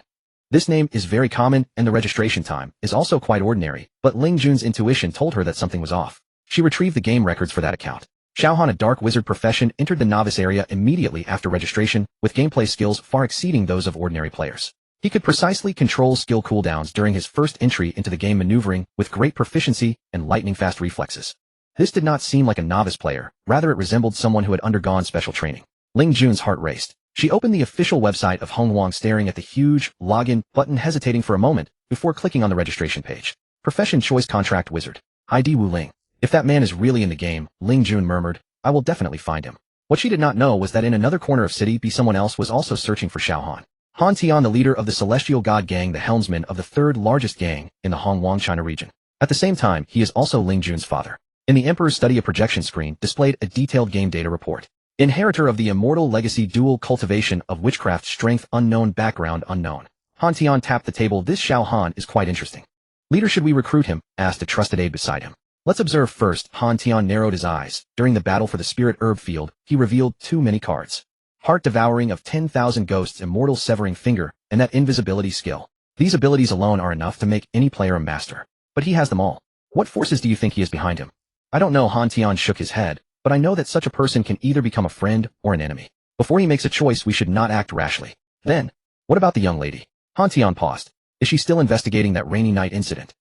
This name is very common, and the registration time is also quite ordinary, but Ling Jun's intuition told her that something was off. She retrieved the game records for that account. Xiao Han, a dark wizard profession, entered the novice area immediately after registration, with gameplay skills far exceeding those of ordinary players. He could precisely control skill cooldowns during his first entry into the game, maneuvering with great proficiency and lightning-fast reflexes. This did not seem like a novice player, rather it resembled someone who had undergone special training. Ling Jun's heart raced. She opened the official website of Hong Huang, staring at the huge login button, hesitating for a moment before clicking on the registration page. Profession choice: contract wizard. ID Wu Ling. If that man is really in the game, Ling Jun murmured, I will definitely find him. What she did not know was that in another corner of City B, someone else was also searching for Xiao Han. Han Tian, the leader of the Celestial God Gang, the helmsman of the third largest gang in the Hong Huang China region. At the same time, he is also Ling Jun's father. In the Emperor's study, a projection screen displayed a detailed game data report. Inheritor of the immortal legacy, dual cultivation of witchcraft, strength unknown, background unknown. Han Tian tapped the table. This Xiao Han is quite interesting. Leader, should we recruit him? Asked a trusted aide beside him. Let's observe first. Han Tian narrowed his eyes. During the battle for the spirit herb field, he revealed too many cards. Heart devouring of 10,000 ghosts, immortal severing finger, and that invisibility skill. These abilities alone are enough to make any player a master. But he has them all. What forces do you think he is behind him? I don't know. Han Tian shook his head. But I know that such a person can either become a friend or an enemy. Before he makes a choice, we should not act rashly. Then, what about the young lady? Han Tian paused. Is she still investigating that rainy night incident?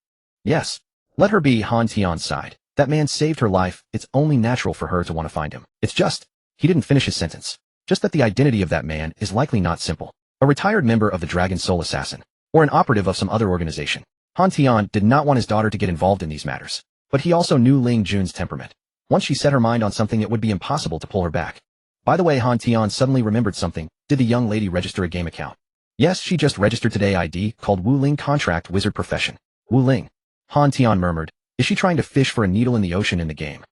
Yes. Let her be. Han Tian sighed. That man saved her life. It's only natural for her to want to find him. It's just, he didn't finish his sentence. Just that the identity of that man is likely not simple. A retired member of the Dragon Soul Assassin. Or an operative of some other organization. Han Tian did not want his daughter to get involved in these matters. But he also knew Ling Jun's temperament. Once she set her mind on something, it would be impossible to pull her back. By the way, Han Tian suddenly remembered something. Did the young lady register a game account? Yes, she just registered today. ID called Wu Ling, contract wizard profession. Wu Ling. Han Tian murmured. Is she trying to fish for a needle in the ocean in the game?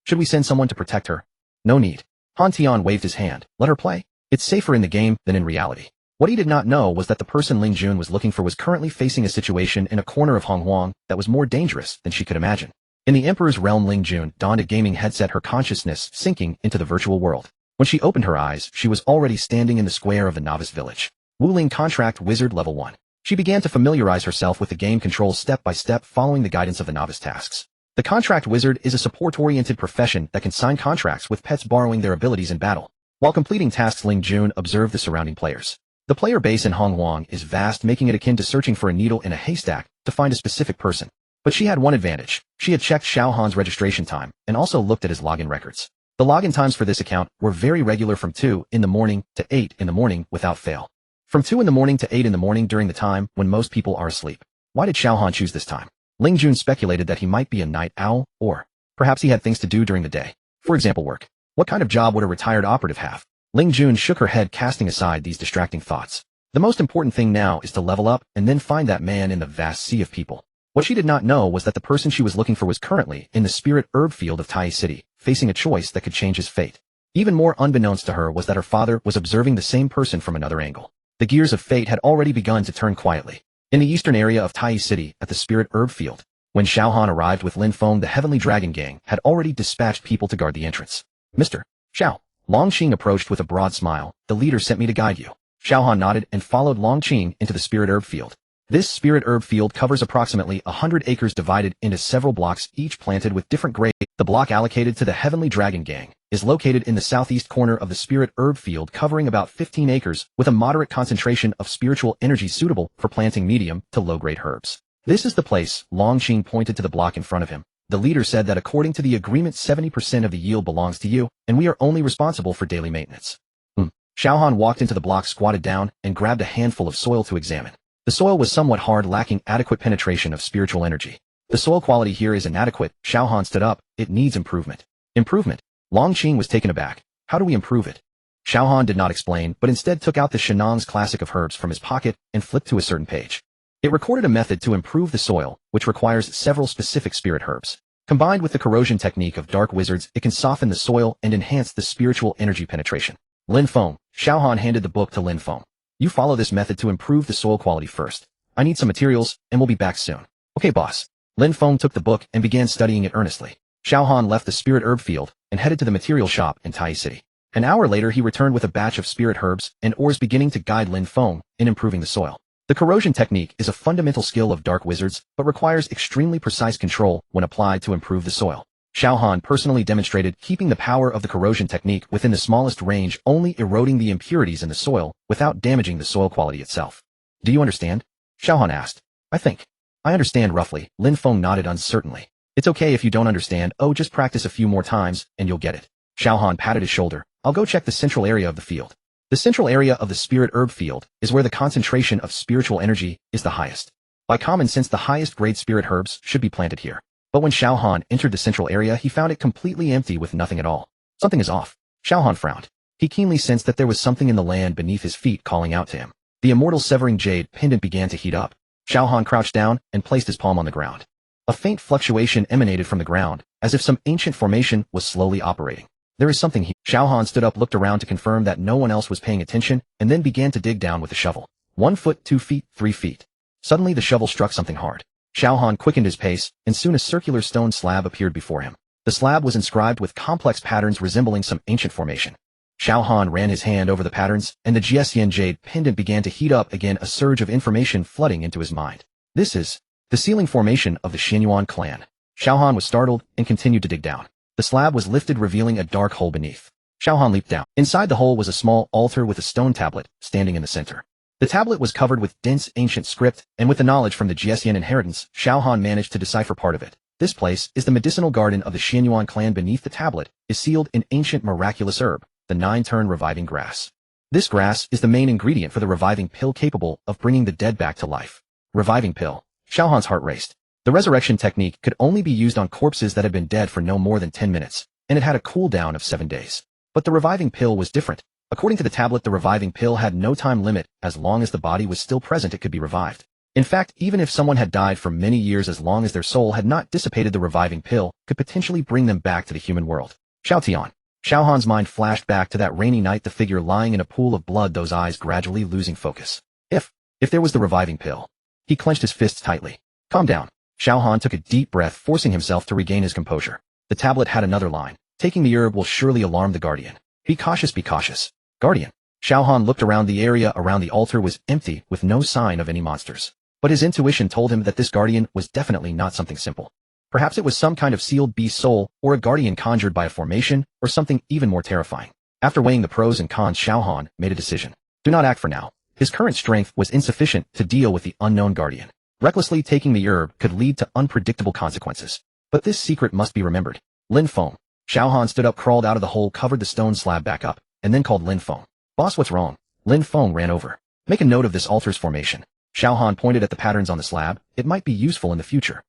Should we send someone to protect her? No need. Han Tian waved his hand. Let her play. It's safer in the game than in reality. What he did not know was that the person Ling Jun was looking for was currently facing a situation in a corner of Hong Huang that was more dangerous than she could imagine. In the Emperor's realm, Ling Jun donned a gaming headset, her consciousness sinking into the virtual world. When she opened her eyes, she was already standing in the square of the novice village. Wu Ling, contract wizard level 1. She began to familiarize herself with the game controls step by step, following the guidance of the novice tasks. The contract wizard is a support-oriented profession that can sign contracts with pets, borrowing their abilities in battle. While completing tasks, Ling Jun observed the surrounding players. The player base in Hong Huang is vast, making it akin to searching for a needle in a haystack to find a specific person. But she had one advantage. She had checked Xiao Han's registration time, and also looked at his login records. The login times for this account were very regular, from 2 in the morning to 8 in the morning without fail. From 2 in the morning to 8 in the morning, during the time when most people are asleep. Why did Xiao Han choose this time? Ling Jun speculated that he might be a night owl, or perhaps he had things to do during the day. For example, work. What kind of job would a retired operative have? Ling Jun shook her head, casting aside these distracting thoughts. The most important thing now is to level up and then find that man in the vast sea of people. What she did not know was that the person she was looking for was currently in the spirit herb field of Tai City, facing a choice that could change his fate. Even more unbeknownst to her was that her father was observing the same person from another angle. The gears of fate had already begun to turn quietly. In the eastern area of Tai City, at the spirit herb field, when Xiao Han arrived with Lin Feng, the Heavenly Dragon Gang had already dispatched people to guard the entrance. Mr. Xiao. Long Qing approached with a broad smile. The leader sent me to guide you. Xiao Han nodded and followed Long Qing into the spirit herb field. This spirit herb field covers approximately 100 acres, divided into several blocks, each planted with different grades. The block allocated to the Heavenly Dragon Gang is located in the southeast corner of the spirit herb field, covering about 15 acres, with a moderate concentration of spiritual energy suitable for planting medium to low-grade herbs. This is the place. Long Qing pointed to the block in front of him. The leader said that according to the agreement, 70% of the yield belongs to you, and we are only responsible for daily maintenance. Xiao Han walked into the block, squatted down, and grabbed a handful of soil to examine. The soil was somewhat hard, lacking adequate penetration of spiritual energy. The soil quality here is inadequate. Xiao Han stood up. It needs improvement. Improvement? Long Qing was taken aback. How do we improve it? Xiao Han did not explain, but instead took out the Shenan's Classic of Herbs from his pocket and flipped to a certain page. It recorded a method to improve the soil, which requires several specific spirit herbs. Combined with the corrosion technique of dark wizards, it can soften the soil and enhance the spiritual energy penetration. Lin Feng. Xiao Han handed the book to Lin Feng. You follow this method to improve the soil quality first. I need some materials, and we'll be back soon. Okay, boss. Lin Feng took the book and began studying it earnestly. Xiao Han left the spirit herb field and headed to the material shop in Tai City. An hour later he returned with a batch of spirit herbs and ores, beginning to guide Lin Feng in improving the soil. The corrosion technique is a fundamental skill of dark wizards, but requires extremely precise control when applied to improve the soil. Xiao Han personally demonstrated keeping the power of the corrosion technique within the smallest range, only eroding the impurities in the soil without damaging the soil quality itself. Do you understand? Xiao Han asked. I think I understand roughly. Lin Feng nodded uncertainly. It's okay if you don't understand. Oh, just practice a few more times and you'll get it. Xiao Han patted his shoulder. I'll go check the central area of the field. The central area of the spirit herb field is where the concentration of spiritual energy is the highest. By common sense, the highest grade spirit herbs should be planted here. But when Xiao Han entered the central area, he found it completely empty with nothing at all. Something is off. Xiao Han frowned. He keenly sensed that there was something in the land beneath his feet calling out to him. The immortal severing jade pendant began to heat up. Xiao Han crouched down and placed his palm on the ground. A faint fluctuation emanated from the ground, as if some ancient formation was slowly operating. There is something here. Xiao Han stood up, looked around to confirm that no one else was paying attention, and then began to dig down with the shovel. 1 foot, 2 feet, 3 feet. Suddenly the shovel struck something hard. Xiao Han quickened his pace, and soon a circular stone slab appeared before him. The slab was inscribed with complex patterns resembling some ancient formation. Xiao Han ran his hand over the patterns, and the Jiesian jade pendant began to heat up again, a surge of information flooding into his mind. This is the sealing formation of the Xianyuan clan. Xiao Han was startled and continued to dig down. The slab was lifted, revealing a dark hole beneath. Xiao Han leaped down. Inside the hole was a small altar with a stone tablet standing in the center. The tablet was covered with dense ancient script, and with the knowledge from the Jiesian inheritance, Xiao Han managed to decipher part of it. This place is the medicinal garden of the Xianyuan clan. Beneath the tablet is sealed an ancient miraculous herb, the 9-turn reviving grass. This grass is the main ingredient for the reviving pill capable of bringing the dead back to life. Reviving pill. Xiao Han's heart raced. The resurrection technique could only be used on corpses that had been dead for no more than 10 minutes, and it had a cooldown of 7 days. But the reviving pill was different. According to the tablet, the reviving pill had no time limit. As long as the body was still present, it could be revived. In fact, even if someone had died for many years, as long as their soul had not dissipated, the reviving pill could potentially bring them back to the human world. Xiao Han's mind flashed back to that rainy night, the figure lying in a pool of blood, those eyes gradually losing focus. If there was the reviving pill. He clenched his fists tightly. Calm down. Xiao Han took a deep breath, forcing himself to regain his composure. The tablet had another line. Taking the herb will surely alarm the guardian. Be cautious, be cautious. Guardian. Xiao Han looked around. The area around the altar was empty, with no sign of any monsters. But his intuition told him that this guardian was definitely not something simple. Perhaps it was some kind of sealed beast soul, or a guardian conjured by a formation, or something even more terrifying. After weighing the pros and cons, Xiao Han made a decision. Do not act for now. His current strength was insufficient to deal with the unknown guardian. Recklessly taking the herb could lead to unpredictable consequences. But this secret must be remembered. Lin Feng. Xiao Han stood up, crawled out of the hole, covered the stone slab back up, and then called Lin Feng. Boss, what's wrong? Lin Feng ran over. Make a note of this altar's formation. Xiao Han pointed at the patterns on the slab. It might be useful in the future.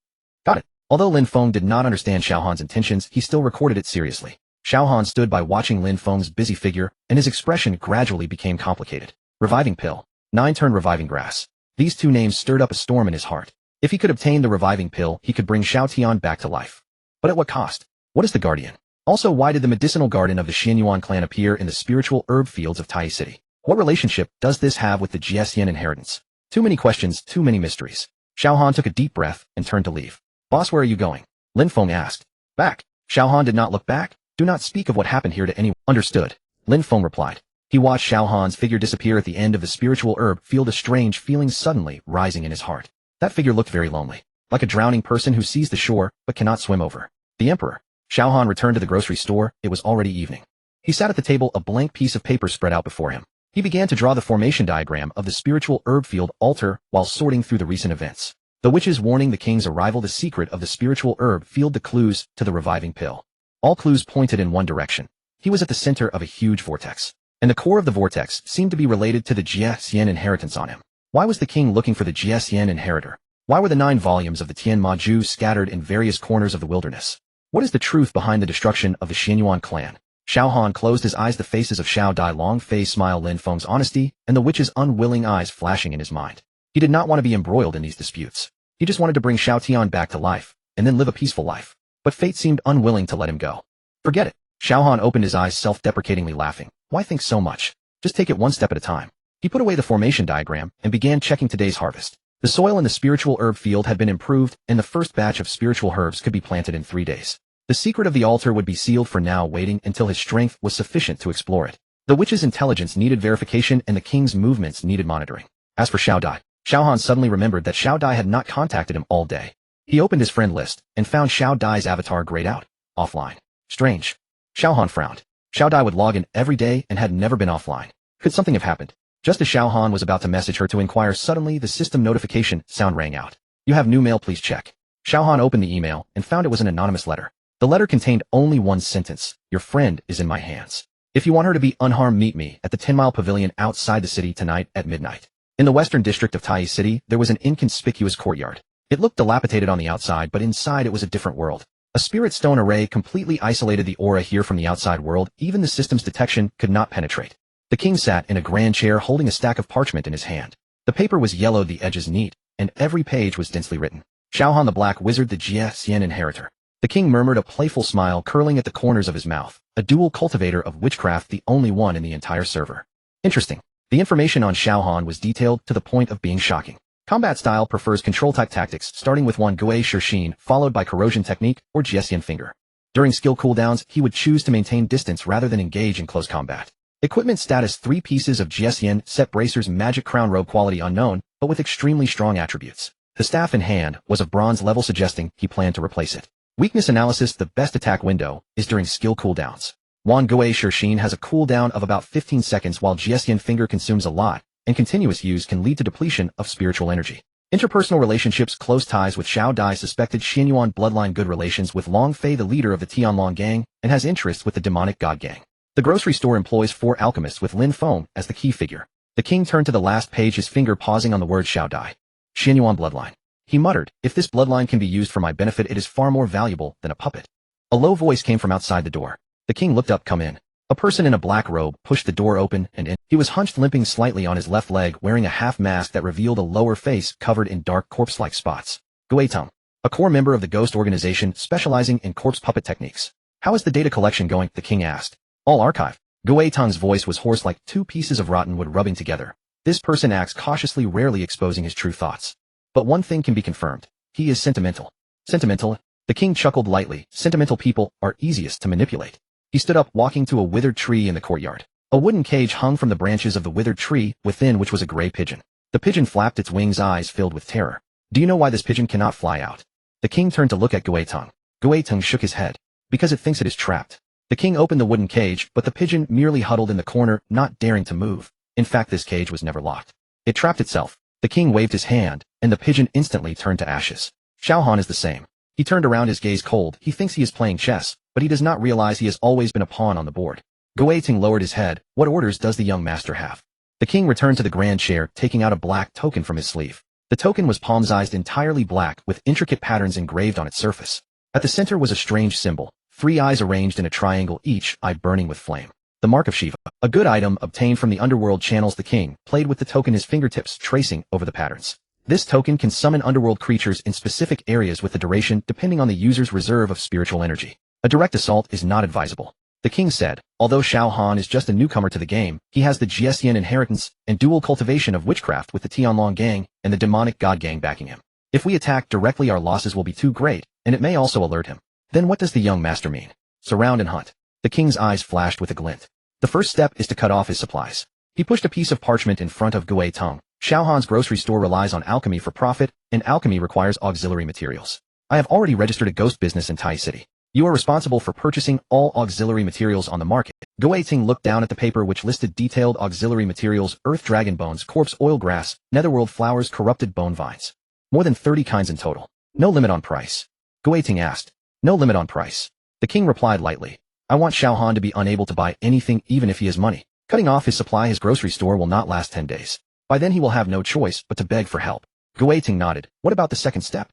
Got it. Although Lin Feng did not understand Xiao Han's intentions, he still recorded it seriously. Xiao Han stood by, watching Lin Feng's busy figure, and his expression gradually became complicated. Reviving pill. 9-turn reviving grass. These two names stirred up a storm in his heart. If he could obtain the reviving pill, he could bring Xiao Tian back to life. But at what cost? What is the guardian? Also, why did the medicinal garden of the Xianyuan clan appear in the spiritual herb fields of Tai City? What relationship does this have with the Jiesian inheritance? Too many questions, too many mysteries. Xiao Han took a deep breath and turned to leave. Boss, where are you going? Lin Feng asked. Back. Xiao Han did not look back. Do not speak of what happened here to anyone. Understood. Lin Feng replied. He watched Xiao Han's figure disappear at the end of the spiritual herb field, a strange feeling suddenly rising in his heart. That figure looked very lonely, like a drowning person who sees the shore but cannot swim over. The emperor. Xiao Han returned to the grocery store. It was already evening. He sat at the table, a blank piece of paper spread out before him. He began to draw the formation diagram of the spiritual herb field altar while sorting through the recent events. The witches warning the king's arrival, the secret of the spiritual herb field, the clues to the reviving pill. All clues pointed in one direction. He was at the center of a huge vortex, and the core of the vortex seemed to be related to the Jiesian inheritance on him. Why was the king looking for the Jiesian inheritor? Why were the 9 volumes of the Tian Ma Ju scattered in various corners of the wilderness? What is the truth behind the destruction of the Xianyuan clan? Xiao Han closed his eyes, the faces of Xiao Dai long face smile, Lin Feng's honesty, and the witch's unwilling eyes flashing in his mind. He did not want to be embroiled in these disputes. He just wanted to bring Xiao Tian back to life, and then live a peaceful life. But fate seemed unwilling to let him go. Forget it. Xiao Han opened his eyes, self-deprecatingly laughing. Why think so much? Just take it one step at a time. He put away the formation diagram and began checking today's harvest. The soil in the spiritual herb field had been improved, and the first batch of spiritual herbs could be planted in 3 days. The secret of the altar would be sealed for now, waiting until his strength was sufficient to explore it. The witch's intelligence needed verification and the king's movements needed monitoring. As for Xiao Dai, Xiao Han suddenly remembered that Xiao Dai had not contacted him all day. He opened his friend list and found Xiao Dai's avatar grayed out, offline. Strange. Xiao Han frowned. Xiao Dai would log in every day and had never been offline. Could something have happened? Just as Xiao Han was about to message her to inquire, suddenly the system notification sound rang out. You have new mail, please check. Xiao Han opened the email and found it was an anonymous letter. The letter contained only one sentence. Your friend is in my hands. If you want her to be unharmed, meet me at the 10-mile pavilion outside the city tonight at midnight. In the western district of Tai City, there was an inconspicuous courtyard. It looked dilapidated on the outside, but inside it was a different world. A spirit stone array completely isolated the aura here from the outside world. Even the system's detection could not penetrate. The king sat in a grand chair holding a stack of parchment in his hand. The paper was yellowed, the edges neat, and every page was densely written. Xiao Han the Black Wizard, the Jixian inheritor. The king murmured, a playful smile curling at the corners of his mouth. A dual cultivator of witchcraft, the only one in the entire server. Interesting. The information on Xiao Han was detailed to the point of being shocking. Combat style prefers control-type tactics, starting with Wan Gui Shirshin, followed by corrosion technique or Jixian finger. During skill cooldowns, he would choose to maintain distance rather than engage in close combat. Equipment status: 3 pieces of Jixian set bracers, magic crown robe, quality unknown, but with extremely strong attributes. The staff in hand was of bronze level, suggesting he planned to replace it. Weakness analysis: the best attack window is during skill cooldowns. Wan Gui Shirshin has a cooldown of about 15 seconds while Jixian finger consumes a lot, and continuous use can lead to depletion of spiritual energy. Interpersonal relationships: close ties with Xiao Dai, suspected Xianyuan bloodline, good relations with Long Fei, the leader of the Tianlong gang, and has interests with the demonic god gang. The grocery store employs 4 alchemists with Lin Feng as the key figure. The king turned to the last page, his finger pausing on the word Xiao Dai. Xianyuan bloodline. He muttered, if this bloodline can be used for my benefit, it is far more valuable than a puppet. A low voice came from outside the door. The king looked up. Come in. A person in a black robe pushed the door open and in. He was hunched, limping slightly on his left leg, wearing a half mask that revealed a lower face covered in dark corpse-like spots. Gui Teng, a core member of the ghost organization specializing in corpse puppet techniques. How is the data collection going? The king asked. All archived. Gui Teng's voice was hoarse, like 2 pieces of rotten wood rubbing together. This person acts cautiously, rarely exposing his true thoughts. But one thing can be confirmed. He is sentimental. Sentimental? The king chuckled lightly. Sentimental people are easiest to manipulate. He stood up, walking to a withered tree in the courtyard. A wooden cage hung from the branches of the withered tree, within which was a gray pigeon. The pigeon flapped its wings, eyes filled with terror. Do you know why this pigeon cannot fly out? The king turned to look at Gui Teng. Gui Teng shook his head. Because it thinks it is trapped. The king opened the wooden cage, but the pigeon merely huddled in the corner, not daring to move. In fact, this cage was never locked. It trapped itself. The king waved his hand, and the pigeon instantly turned to ashes. Xiao Han is the same. He turned around, his gaze cold. He thinks he is playing chess, but he does not realize he has always been a pawn on the board. Gui Teng lowered his head. What orders does the young master have? The king returned to the grand chair, taking out a black token from his sleeve. The token was palm-sized, entirely black, with intricate patterns engraved on its surface. At the center was a strange symbol, 3 eyes arranged in a triangle, each eye burning with flame. The mark of Shiva, a good item obtained from the underworld channels. The king played with the token, his fingertips tracing over the patterns. This token can summon underworld creatures in specific areas with the duration depending on the user's reserve of spiritual energy. A direct assault is not advisable. The king said, although Xiao Han is just a newcomer to the game, he has the Jixian inheritance and dual cultivation of witchcraft with the Tianlong gang and the demonic god gang backing him. If we attack directly, our losses will be too great, and it may also alert him. Then what does the young master mean? Surround and hunt. The king's eyes flashed with a glint. The first step is to cut off his supplies. He pushed a piece of parchment in front of Gui Teng. Xiao Han's grocery store relies on alchemy for profit, and alchemy requires auxiliary materials. I have already registered a ghost business in Tai City. You are responsible for purchasing all auxiliary materials on the market. Gui Teng looked down at the paper which listed detailed auxiliary materials: earth dragon bones, corpse oil grass, netherworld flowers, corrupted bone vines. More than 30 kinds in total. No limit on price. Gui Teng asked. No limit on price. The king replied lightly. I want Xiao Han to be unable to buy anything even if he has money. Cutting off his supply, his grocery store will not last 10 days. By then he will have no choice but to beg for help. Gui Teng nodded. What about the second step?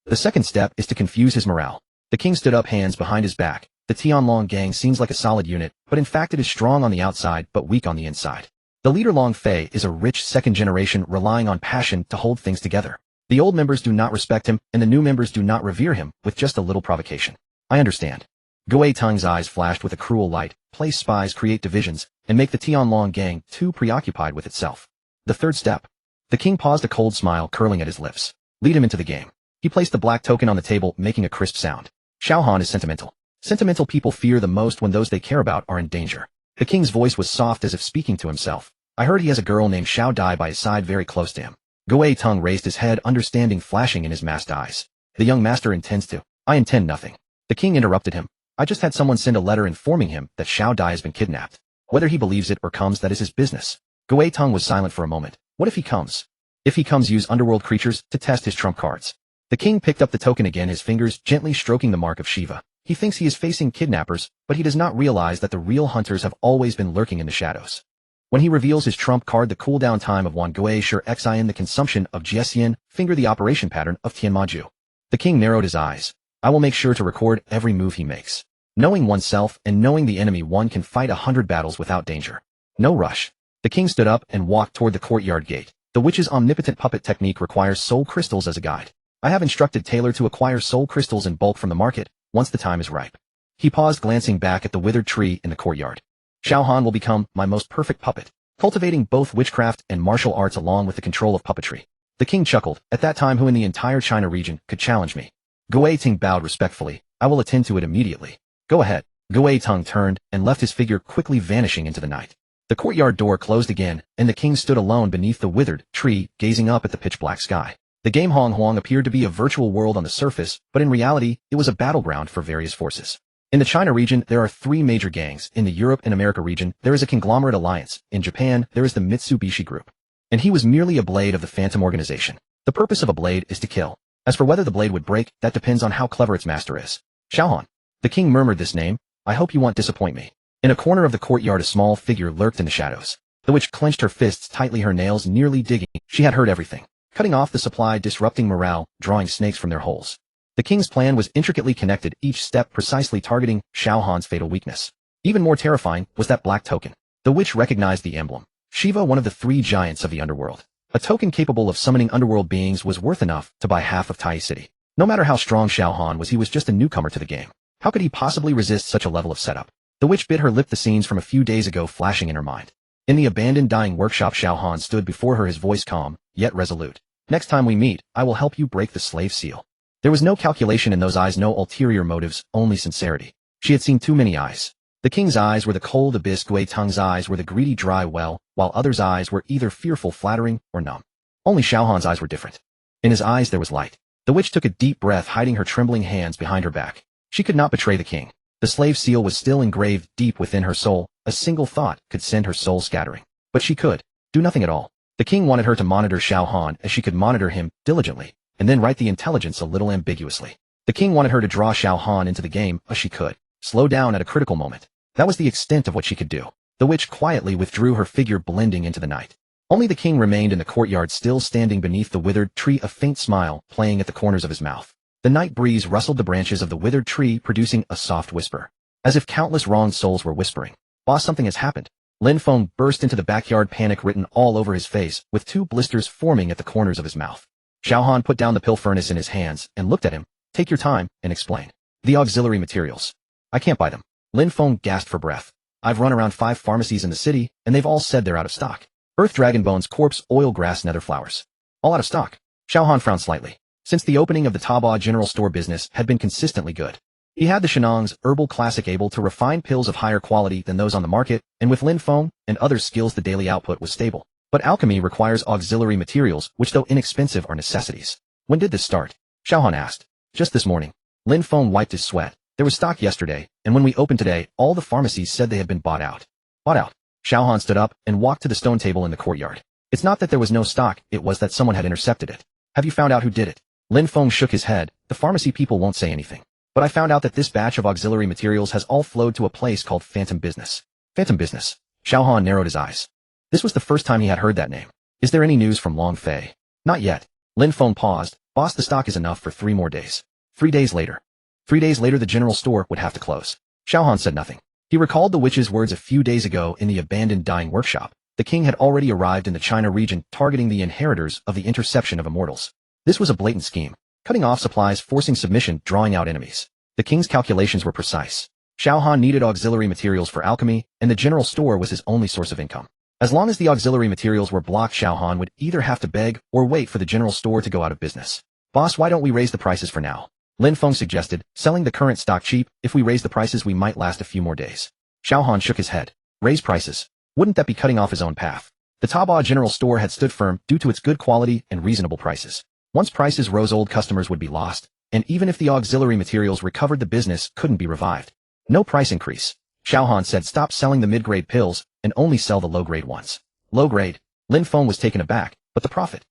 The second step is to confuse his morale. The king stood up, hands behind his back. The Tianlong gang seems like a solid unit, but in fact it is strong on the outside but weak on the inside. The leader Long Fei is a rich second generation relying on passion to hold things together. The old members do not respect him, and the new members do not revere him, with just a little provocation. I understand. Gui Teng's eyes flashed with a cruel light. Place spies, create divisions, and make the Tianlong gang too preoccupied with itself. The third step. The king paused, a cold smile curling at his lips. Lead him into the game. He placed the black token on the table, making a crisp sound. Xiao Han is sentimental. Sentimental people fear the most when those they care about are in danger. The king's voice was soft as if speaking to himself. I heard he has a girl named Xiao Dai by his side very close to him. Gui Tung raised his head, understanding flashing in his masked eyes. The young master intends to. I intend nothing. The king interrupted him. I just had someone send a letter informing him that Xiao Dai has been kidnapped. Whether he believes it or comes, that is his business. Gui Tung was silent for a moment. What if he comes? If he comes, use underworld creatures to test his trump cards. The king picked up the token again, his fingers gently stroking the mark of Shiva. He thinks he is facing kidnappers, but he does not realize that the real hunters have always been lurking in the shadows. When he reveals his trump card, the cooldown time of Wan Gui Shur Xin, the consumption of Jiesian, finger the operation pattern of Tianmaju. The king narrowed his eyes. I will make sure to record every move he makes. Knowing oneself and knowing the enemy, one can fight 100 battles without danger. No rush. The king stood up and walked toward the courtyard gate. The witch's omnipotent puppet technique requires soul crystals as a guide. I have instructed Taylor to acquire soul crystals in bulk from the market, once the time is ripe. He paused, glancing back at the withered tree in the courtyard. Xiao Han will become my most perfect puppet, cultivating both witchcraft and martial arts along with the control of puppetry. The king chuckled. At that time, who in the entire China region could challenge me? Gui Ting bowed respectfully. I will attend to it immediately. Go ahead. Gui Tung turned and left, his figure quickly vanishing into the night. The courtyard door closed again, and the king stood alone beneath the withered tree, gazing up at the pitch-black sky. The game Hong Huang appeared to be a virtual world on the surface, but in reality, it was a battleground for various forces. In the China region, there are 3 major gangs. In the Europe and America region, there is a conglomerate alliance. In Japan, there is the Mitsubishi Group. And he was merely a blade of the Phantom organization. The purpose of a blade is to kill. As for whether the blade would break, that depends on how clever its master is. Xiao Han. The king murmured this name. I hope you won't disappoint me. In a corner of the courtyard, a small figure lurked in the shadows. The witch clenched her fists tightly, her nails nearly digging. She had heard everything. Cutting off the supply, disrupting morale, drawing snakes from their holes. The king's plan was intricately connected, each step precisely targeting Xiao Han's fatal weakness. Even more terrifying was that black token. The witch recognized the emblem. Shiva, one of the 3 giants of the underworld. A token capable of summoning underworld beings was worth enough to buy half of Tai City. No matter how strong Xiao Han was, he was just a newcomer to the game. How could he possibly resist such a level of setup? The witch bit her lip, the scenes from a few days ago flashing in her mind. In the abandoned dyeing workshop, Xiao Han stood before her, his voice calm, yet resolute. Next time we meet, I will help you break the slave seal. There was no calculation in those eyes, no ulterior motives, only sincerity. She had seen too many eyes. The king's eyes were the cold abyss, Gui Tung's eyes were the greedy dry well, while others' eyes were either fearful, flattering, or numb. Only Xiao Han's eyes were different. In his eyes there was light. The witch took a deep breath, hiding her trembling hands behind her back. She could not betray the king. The slave seal was still engraved deep within her soul. A single thought could send her soul scattering. But she could do nothing at all. The king wanted her to monitor Xiao Han as she could monitor him diligently, and then write the intelligence a little ambiguously. The king wanted her to draw Xiao Han into the game as she could slow down at a critical moment. That was the extent of what she could do. The witch quietly withdrew, her figure blending into the night. Only the king remained in the courtyard, still standing beneath the withered tree, a faint smile playing at the corners of his mouth. The night breeze rustled the branches of the withered tree, producing a soft whisper, as if countless wronged souls were whispering. Boss, something has happened. Lin Feng burst into the backyard, panic written all over his face, with 2 blisters forming at the corners of his mouth. Xiao Han put down the pill furnace in his hands and looked at him. Take your time and explain. The auxiliary materials. I can't buy them. Lin Feng gasped for breath. I've run around 5 pharmacies in the city, and they've all said they're out of stock. Earth dragon bones, corpse oil, grass, nether flowers. All out of stock. Xiao Han frowned slightly. Since the opening of the Taobao general store, business had been consistently good. He had the Shenang's herbal classic, able to refine pills of higher quality than those on the market, and with Lin Feng and other skills the daily output was stable. But alchemy requires auxiliary materials, which though inexpensive are necessities. When did this start? Xiao Han asked. Just this morning. Lin Feng wiped his sweat. There was stock yesterday, and when we opened today, all the pharmacies said they had been bought out. Bought out. Xiao Han stood up and walked to the stone table in the courtyard. It's not that there was no stock, it was that someone had intercepted it. Have you found out who did it? Lin Feng shook his head. The pharmacy people won't say anything. But I found out that this batch of auxiliary materials has all flowed to a place called Phantom Business. Phantom Business. Xiao Han narrowed his eyes. This was the first time he had heard that name. Is there any news from Long Fei? Not yet. Lin Feng paused. Boss, the stock is enough for 3 more days. 3 days later. 3 days later the general store would have to close. Xiao Han said nothing. He recalled the witch's words a few days ago in the abandoned dyeing workshop. The king had already arrived in the China region, targeting the inheritors of the interception of immortals. This was a blatant scheme. Cutting off supplies, forcing submission, drawing out enemies. The king's calculations were precise. Xiao Han needed auxiliary materials for alchemy, and the general store was his only source of income. As long as the auxiliary materials were blocked, Xiao Han would either have to beg or wait for the general store to go out of business. Boss, why don't we raise the prices for now? Lin Feng suggested, selling the current stock cheap. If we raise the prices we might last a few more days. Xiao Han shook his head. Raise prices? Wouldn't that be cutting off his own path? The Taobao general store had stood firm due to its good quality and reasonable prices. Once prices rose, old customers would be lost, and even if the auxiliary materials recovered, the business couldn't be revived. No price increase. Xiao Han said, stop selling the mid-grade pills and only sell the low-grade ones. Low-grade? Lin Feng was taken aback, but the profit?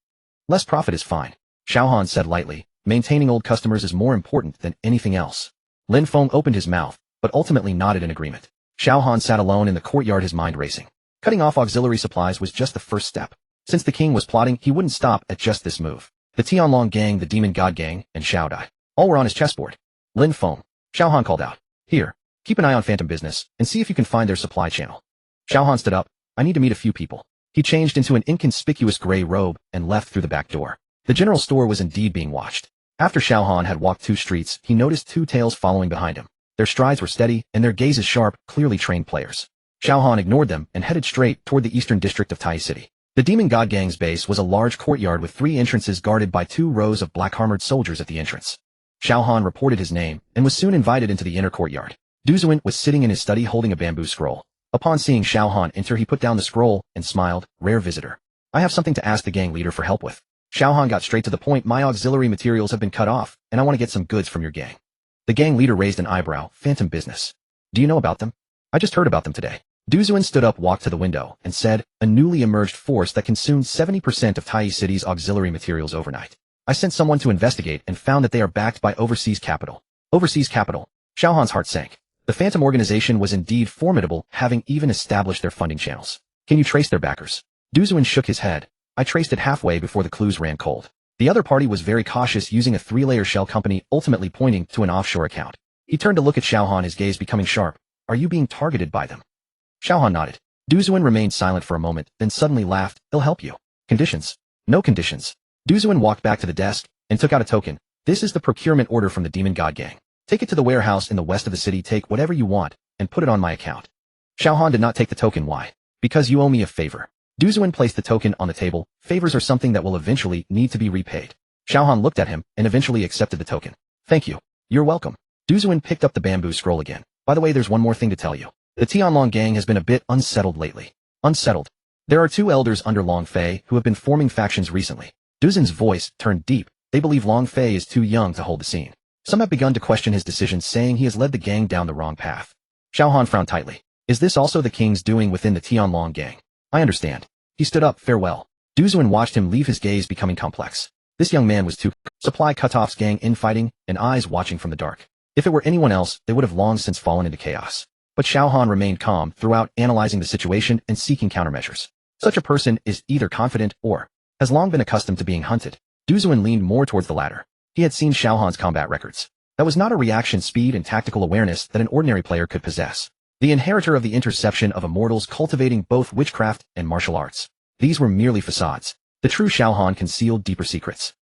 Less profit is fine. Xiao Han said lightly, maintaining old customers is more important than anything else. Lin Feng opened his mouth, but ultimately nodded in agreement. Xiao Han sat alone in the courtyard, his mind racing. Cutting off auxiliary supplies was just the first step. Since the king was plotting, he wouldn't stop at just this move. The Tianlong gang, the Demon God gang, and Xiao Dai, all were on his chessboard. Lin Feng, Xiao Han called out. Here, keep an eye on Phantom Business, and see if you can find their supply channel. Xiao Han stood up. I need to meet a few people. He changed into an inconspicuous gray robe and left through the back door. The general store was indeed being watched. After Xiao Han had walked 2 streets, he noticed 2 tails following behind him. Their strides were steady, and their gazes sharp, clearly trained players. Xiao Han ignored them and headed straight toward the eastern district of Tai City. The Demon God Gang's base was a large courtyard with 3 entrances guarded by 2 rows of black-armored soldiers at the entrance. Xiao Han reported his name and was soon invited into the inner courtyard. Du Zuin was sitting in his study holding a bamboo scroll. Upon seeing Xiao Han enter, he put down the scroll and smiled. Rare visitor. I have something to ask the gang leader for help with. Xiao Han got straight to the point. My auxiliary materials have been cut off, and I want to get some goods from your gang. The gang leader raised an eyebrow. Phantom Business. Do you know about them? I just heard about them today. Du Zuin stood up, walked to the window, and said, a newly emerged force that consumed 70% of Tai City's auxiliary materials overnight. I sent someone to investigate and found that they are backed by overseas capital. Overseas capital. Xiao Han's heart sank. The Phantom organization was indeed formidable, having even established their funding channels. Can you trace their backers? Du Zuin shook his head. I traced it halfway before the clues ran cold. The other party was very cautious, using a 3-layer shell company, ultimately pointing to an offshore account. He turned to look at Xiao Han, his gaze becoming sharp. Are you being targeted by them? Xiao Han nodded. Du Zuin remained silent for a moment, then suddenly laughed. They'll help you. Conditions? No conditions. Du Zuin walked back to the desk and took out a token. This is the procurement order from the Demon God Gang. Take it to the warehouse in the west of the city, take whatever you want, and put it on my account. Xiao Han did not take the token. Why? Because you owe me a favor. Du Zuin placed the token on the table. Favors are something that will eventually need to be repaid. Xiao Han looked at him and eventually accepted the token. Thank you. You're welcome. Du Zuin picked up the bamboo scroll again. By the way, there's one more thing to tell you. The Tianlong gang has been a bit unsettled lately. Unsettled. There are 2 elders under Long Fei who have been forming factions recently. Du Zuin's voice turned deep. They believe Long Fei is too young to hold the scene. Some have begun to question his decisions, saying he has led the gang down the wrong path. Xiao Han frowned tightly. Is this also the king's doing within the Tianlong gang? I understand. He stood up. Farewell. Du Zuin watched him leave, his gaze becoming complex. This young man was too supply cutoff's gang infighting and eyes watching from the dark. If it were anyone else, they would have long since fallen into chaos. But Xiao Han remained calm throughout, analyzing the situation and seeking countermeasures. Such a person is either confident or has long been accustomed to being hunted. Du Zuin leaned more towards the latter. He had seen Xiao Han's combat records. That was not a reaction speed and tactical awareness that an ordinary player could possess. The inheritor of the interception of immortals, cultivating both witchcraft and martial arts. These were merely facades. The true Xiao Han concealed deeper secrets.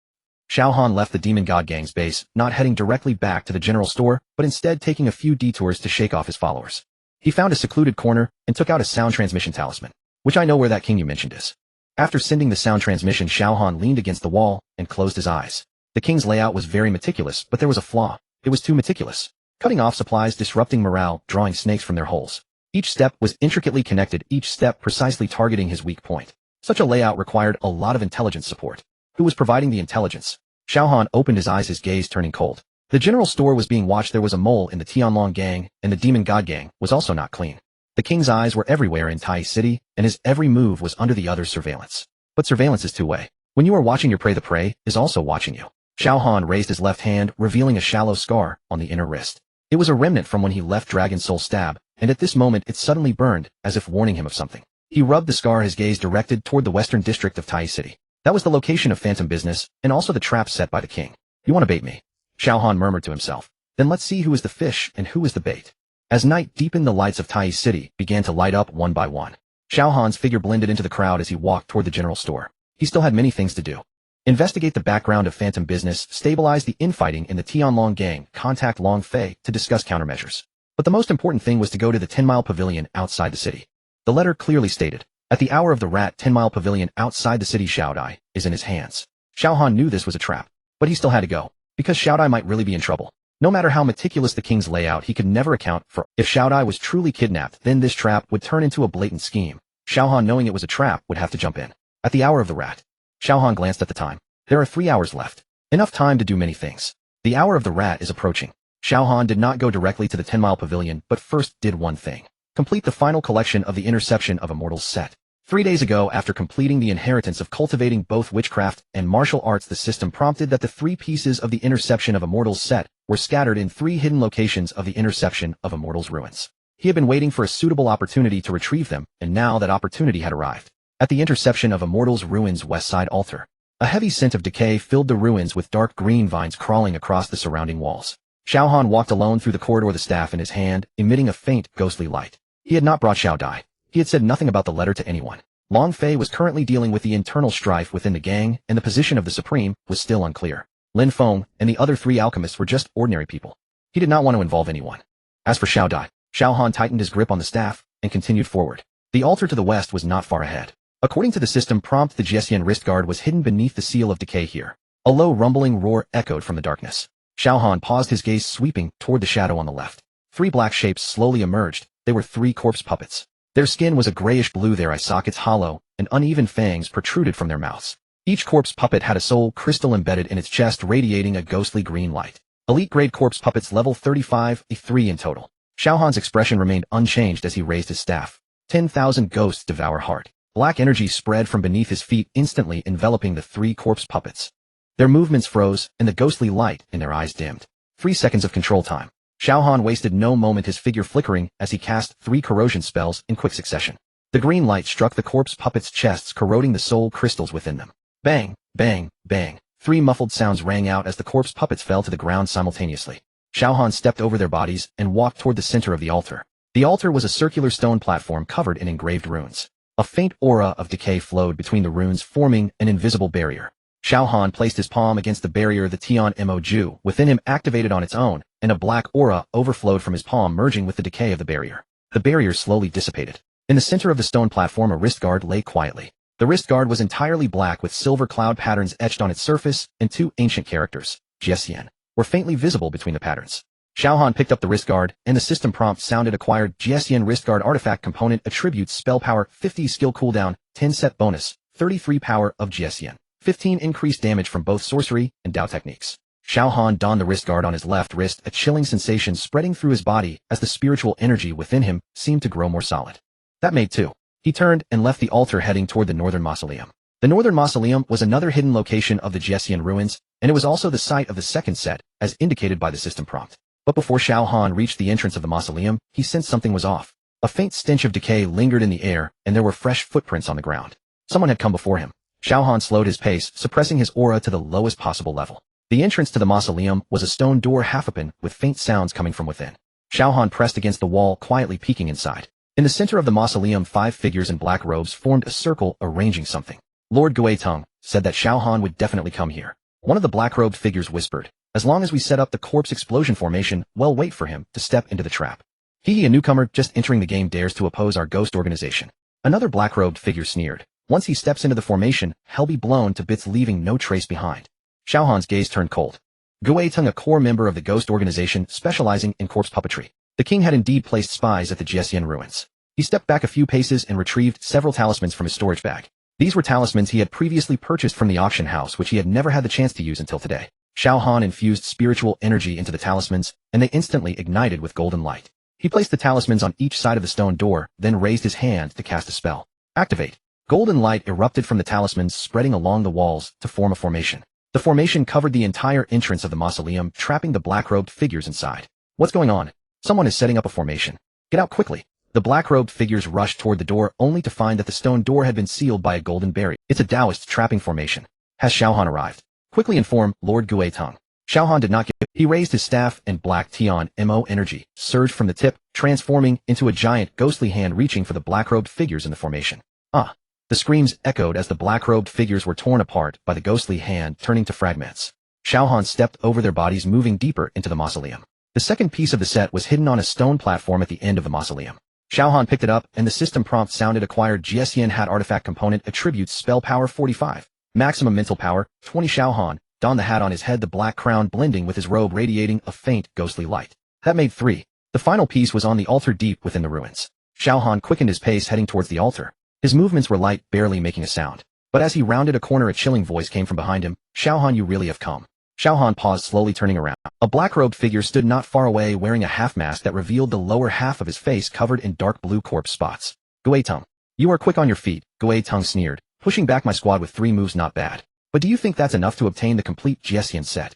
Xiao Han left the Demon God Gang's base, not heading directly back to the general store, but instead taking a few detours to shake off his followers. He found a secluded corner and took out a sound transmission talisman, which I know where that king you mentioned is. After sending the sound transmission, Xiao Han leaned against the wall and closed his eyes. The king's layout was very meticulous, but there was a flaw. It was too meticulous. Cutting off supplies, disrupting morale, drawing snakes from their holes. Each step was intricately connected, each step precisely targeting his weak point. Such a layout required a lot of intelligence support. Who was providing the intelligence? Xiao Han opened his eyes, his gaze turning cold. The general store was being watched. There was a mole in the Tianlong gang, and the Demon God gang was also not clean. The king's eyes were everywhere in Tai City, and his every move was under the other's surveillance. But surveillance is two-way. When you are watching your prey, the prey is also watching you. Xiao Han raised his left hand, revealing a shallow scar on the inner wrist. It was a remnant from when he left Dragon Soul Stab, and at this moment it suddenly burned, as if warning him of something. He rubbed the scar, his gaze directed toward the western district of Tai City. That was the location of Phantom Business, and also the trap set by the king. You want to bait me? Xiao Han murmured to himself. Then let's see who is the fish and who is the bait. As night deepened, the lights of Tai City began to light up one by one. Xiao Han's figure blended into the crowd as he walked toward the general store. He still had many things to do. Investigate the background of Phantom Business, stabilize the infighting in the Tianlong gang, contact Long Fei to discuss countermeasures. But the most important thing was to go to the 10-mile pavilion outside the city. The letter clearly stated, at the hour of the rat, 10-mile pavilion outside the city, Xiao Dai is in his hands. Xiao Han knew this was a trap, but he still had to go. because Xiao Dai might really be in trouble. No matter how meticulous the king's layout, he could never account for if Xiao Dai was truly kidnapped, then this trap would turn into a blatant scheme. Xiao Han, knowing it was a trap, would have to jump in. At the hour of the rat. Xiao Han glanced at the time. There are 3 hours left. Enough time to do many things. The hour of the rat is approaching. Xiao Han did not go directly to the 10-mile pavilion, but first did one thing. Complete the final collection of the Interception of Immortals set. 3 days ago, after completing the inheritance of cultivating both witchcraft and martial arts, the system prompted that the 3 pieces of the Interception of Immortals set were scattered in 3 hidden locations of the Interception of Immortals ruins. He had been waiting for a suitable opportunity to retrieve them, and now that opportunity had arrived. At the Interception of Immortals ruins west side altar, a heavy scent of decay filled the ruins with dark green vines crawling across the surrounding walls. Xiao Han walked alone through the corridor, the staff in his hand, emitting a faint, ghostly light. He had not brought Xiao Dai. He had said nothing about the letter to anyone. Long Fei was currently dealing with the internal strife within the gang, and the position of the Supreme was still unclear. Lin Feng and the other 3 alchemists were just ordinary people. He did not want to involve anyone. As for Xiao Dai, Xiao Han tightened his grip on the staff and continued forward. The altar to the west was not far ahead. According to the system prompt, the Jiesian wrist guard was hidden beneath the seal of decay here. A low rumbling roar echoed from the darkness. Xiao Han paused, his gaze sweeping toward the shadow on the left. 3 black shapes slowly emerged. They were 3 corpse puppets. Their skin was a grayish blue, their eye sockets hollow, and uneven fangs protruded from their mouths. Each corpse puppet had a soul crystal embedded in its chest, radiating a ghostly green light. Elite grade corpse puppets level 35, 3 in total. Xiao Han's expression remained unchanged as he raised his staff. 10,000 ghosts devour heart. Black energy spread from beneath his feet, instantly enveloping the 3 corpse puppets. Their movements froze, and the ghostly light in their eyes dimmed. 3 seconds of control time. Xiao Han wasted no moment, his figure flickering as he cast 3 corrosion spells in quick succession. The green light struck the corpse puppets' chests, corroding the soul crystals within them. Bang, bang, bang. 3 muffled sounds rang out as the corpse puppets fell to the ground simultaneously. Xiao Han stepped over their bodies and walked toward the center of the altar. The altar was a circular stone platform covered in engraved runes. A faint aura of decay flowed between the runes, forming an invisible barrier. Xiao Han placed his palm against the barrier, the Tian Mo Ju within him activated on its own, and a black aura overflowed from his palm, merging with the decay of the barrier. The barrier slowly dissipated. In the center of the stone platform, a wrist guard lay quietly. The wrist guard was entirely black with silver cloud patterns etched on its surface, and 2 ancient characters, Jiesian, were faintly visible between the patterns. Xiao Han picked up the wrist guard, and the system prompt sounded: acquired Jiesian wrist guard artifact component attributes spell power 50 skill cooldown 10 set bonus 33 power of Jiesian 15 increased damage from both sorcery and Dao techniques. Xiao Han donned the wrist guard on his left wrist, a chilling sensation spreading through his body as the spiritual energy within him seemed to grow more solid. That made 2. He turned and left the altar, heading toward the northern mausoleum. The northern mausoleum was another hidden location of the Jiesian ruins, and it was also the site of the second set, as indicated by the system prompt. But before Xiao Han reached the entrance of the mausoleum, he sensed something was off. A faint stench of decay lingered in the air, and there were fresh footprints on the ground. Someone had come before him. Xiao Han slowed his pace, suppressing his aura to the lowest possible level. The entrance to the mausoleum was a stone door half open, with faint sounds coming from within. Xiao Han pressed against the wall, quietly peeking inside. In the center of the mausoleum, 5 figures in black robes formed a circle, arranging something. Lord Guitung said that Xiao Han would definitely come here. One of the black-robed figures whispered, "As long as we set up the corpse explosion formation, we'll wait for him to step into the trap. He, a newcomer just entering the game, dares to oppose our ghost organization." Another black-robed figure sneered. "Once he steps into the formation, hell be blown to bits, leaving no trace behind." Xiao Han's gaze turned cold. Guitung, a core member of the ghost organization specializing in corpse puppetry. The king had indeed placed spies at the Jiesian ruins. He stepped back a few paces and retrieved several talismans from his storage bag. These were talismans he had previously purchased from the auction house, which he had never had the chance to use until today. Xiao Han infused spiritual energy into the talismans, and they instantly ignited with golden light. He placed the talismans on each side of the stone door, then raised his hand to cast a spell. Activate. Golden light erupted from the talismans, spreading along the walls to form a formation. The formation covered the entire entrance of the mausoleum, trapping the black-robed figures inside. "What's going on? Someone is setting up a formation. Get out quickly." The black-robed figures rushed toward the door, only to find that the stone door had been sealed by a golden barrier. "It's a Taoist trapping formation. Has Xiao Han arrived? Quickly inform Lord Guitung." Xiao Han did not get. He raised his staff, and black Tian Mo energy surged from the tip, transforming into a giant ghostly hand reaching for the black-robed figures in the formation. "Ah!" The screams echoed as the black-robed figures were torn apart by the ghostly hand, turning to fragments. Xiao Han stepped over their bodies, moving deeper into the mausoleum. The second piece of the set was hidden on a stone platform at the end of the mausoleum. Xiao Han picked it up, and the system prompt sounded: acquired Jiesian hat artifact component attributes spell power 45. Maximum mental power 20. Xiao Han donned the hat on his head, the black crown blending with his robe radiating a faint, ghostly light. That made 3. The final piece was on the altar deep within the ruins. Xiao Han quickened his pace heading towards the altar. His movements were light, barely making a sound. But as he rounded a corner, a chilling voice came from behind him. Xiao Han, you really have come. Xiao Han paused, slowly turning around. A black-robed figure stood not far away, wearing a half-mask that revealed the lower half of his face covered in dark blue corpse spots. Gui Tung. You are quick on your feet, Gui Tung sneered. Pushing back my squad with 3 moves, not bad. But do you think that's enough to obtain the complete Jiesian set?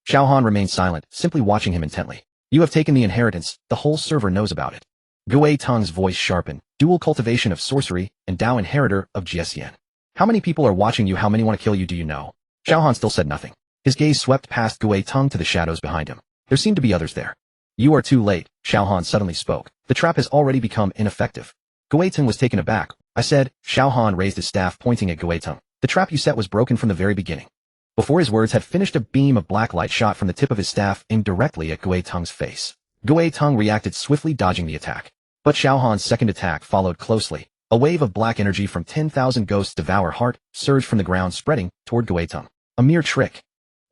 Xiao Han remained silent, simply watching him intently. You have taken the inheritance, the whole server knows about it. Gui Tung's voice sharpened. Dual cultivation of sorcery, and Dao inheritor of Jiesian. How many people are watching you? How many want to kill you, do you know? Xiao Han still said nothing. His gaze swept past Gui Tung to the shadows behind him. There seemed to be others there. You are too late, Xiao Han suddenly spoke. The trap has already become ineffective. Gui Tung was taken aback. I said, Xiao Han raised his staff pointing at Gui Tung. The trap you set was broken from the very beginning. Before his words had finished, a beam of black light shot from the tip of his staff aimed directly at Gui Tung's face. Gui Tung reacted swiftly, dodging the attack. But Xiao Han's second attack followed closely. A wave of black energy from 10,000 ghosts devour heart surged from the ground, spreading toward Gui Tung. A mere trick.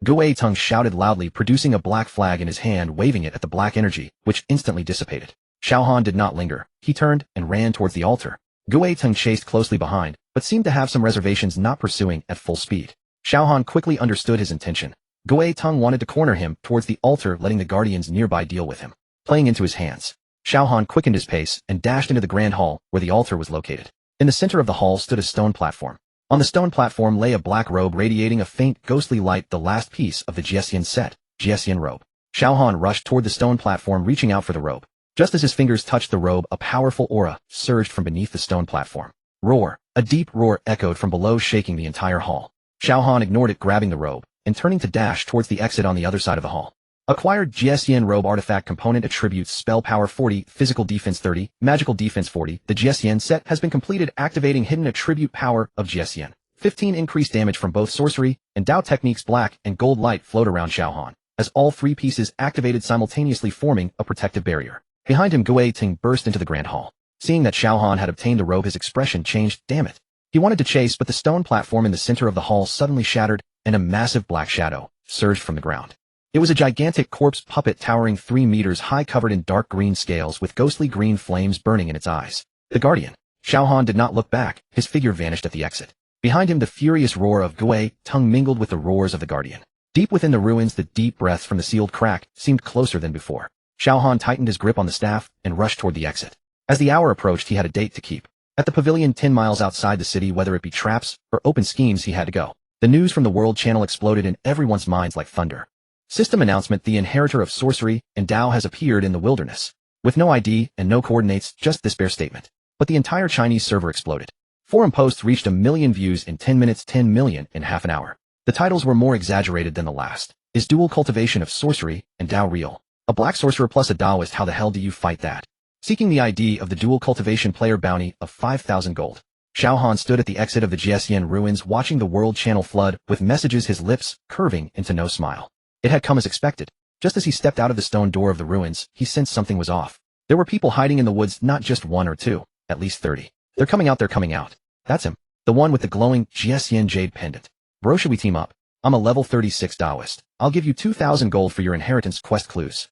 Gui Tung shouted loudly, producing a black flag in his hand, waving it at the black energy, which instantly dissipated. Xiao Han did not linger. He turned and ran towards the altar. Gui Tung chased closely behind, but seemed to have some reservations, not pursuing at full speed. Xiao Han quickly understood his intention. Gui Tung wanted to corner him towards the altar, letting the guardians nearby deal with him. Playing into his hands, Xiao Han quickened his pace and dashed into the grand hall where the altar was located. In the center of the hall stood a stone platform. On the stone platform lay a black robe radiating a faint, ghostly light, the last piece of the Jiesian set, Jiesian robe. Xiao Han rushed toward the stone platform, reaching out for the robe. Just as his fingers touched the robe, a powerful aura surged from beneath the stone platform. Roar! A deep roar echoed from below, shaking the entire hall. Xiao Han ignored it, grabbing the robe and turning to dash towards the exit on the other side of the hall. Acquired Jiesian robe artifact component attributes: spell power 40, physical defense 30, magical defense 40. The Jiesian set has been completed, activating hidden attribute power of Jiesian. 15 increased damage from both sorcery and Dao techniques. Black and gold light flowed around Xiao Han as all 3 pieces activated simultaneously, forming a protective barrier. Behind him, Gui Tung burst into the grand hall. Seeing that Xiao Han had obtained the robe, his expression changed. Damn it. He wanted to chase, but the stone platform in the center of the hall suddenly shattered, and a massive black shadow surged from the ground. It was a gigantic corpse puppet towering 3 meters high, covered in dark green scales with ghostly green flames burning in its eyes. The Guardian. Xiao Han did not look back. His figure vanished at the exit. Behind him, the furious roar of Gui Tung mingled with the roars of the Guardian. Deep within the ruins, the deep breaths from the sealed crack seemed closer than before. Xiao Han tightened his grip on the staff and rushed toward the exit. As the hour approached, he had a date to keep. At the pavilion 10 miles outside the city, whether it be traps or open schemes, he had to go. The news from the World Channel exploded in everyone's minds like thunder. System announcement: the inheritor of sorcery and Dao has appeared in the wilderness. With no ID and no coordinates, just this bare statement. But the entire Chinese server exploded. Forum posts reached 1 million views in 10 minutes, 10 million in half an hour. The titles were more exaggerated than the last. Is dual cultivation of sorcery and Dao real? A black sorcerer plus a Daoist, how the hell do you fight that? Seeking the ID of the dual cultivation player, bounty of 5,000 gold. Xiao Han stood at the exit of the Jiesian ruins, watching the World Channel flood with messages, his lips curving into no smile. It had come as expected. Just as he stepped out of the stone door of the ruins, he sensed something was off. There were people hiding in the woods, not just 1 or 2, at least 30. They're coming out, they're coming out. That's him. The one with the glowing Jiesian jade pendant. Bro, should we team up? I'm a level 36 Daoist. I'll give you 2,000 gold for your inheritance quest clues.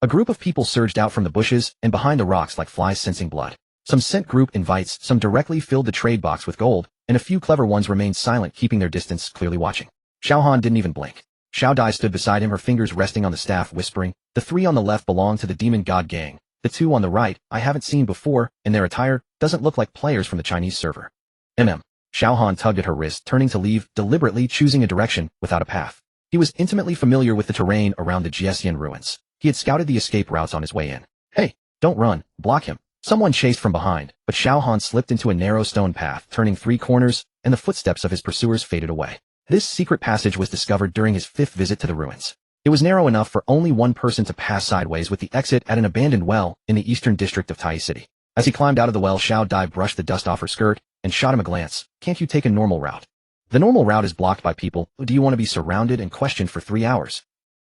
A group of people surged out from the bushes and behind the rocks like flies sensing blood. Some sent group invites, some directly filled the trade box with gold, and a few clever ones remained silent, keeping their distance, clearly watching. Xiao Han didn't even blink. Xiao Dai stood beside him, her fingers resting on the staff, whispering. The 3 on the left belong to the Demon God Gang. The 2 on the right, I haven't seen before, and their attire doesn't look like players from the Chinese server. Xiao Han tugged at her wrist, turning to leave, deliberately choosing a direction without a path. He was intimately familiar with the terrain around the Jiesian ruins. He had scouted the escape routes on his way in. Hey, don't run, block him. Someone chased from behind, but Xiao Han slipped into a narrow stone path, turning 3 corners, and the footsteps of his pursuers faded away. This secret passage was discovered during his 5th visit to the ruins. It was narrow enough for only one person to pass sideways, with the exit at an abandoned well in the eastern district of Tai City. As he climbed out of the well, Xiao Dai brushed the dust off her skirt and shot him a glance. Can't you take a normal route? The normal route is blocked by people. Do you want to be surrounded and questioned for 3 hours?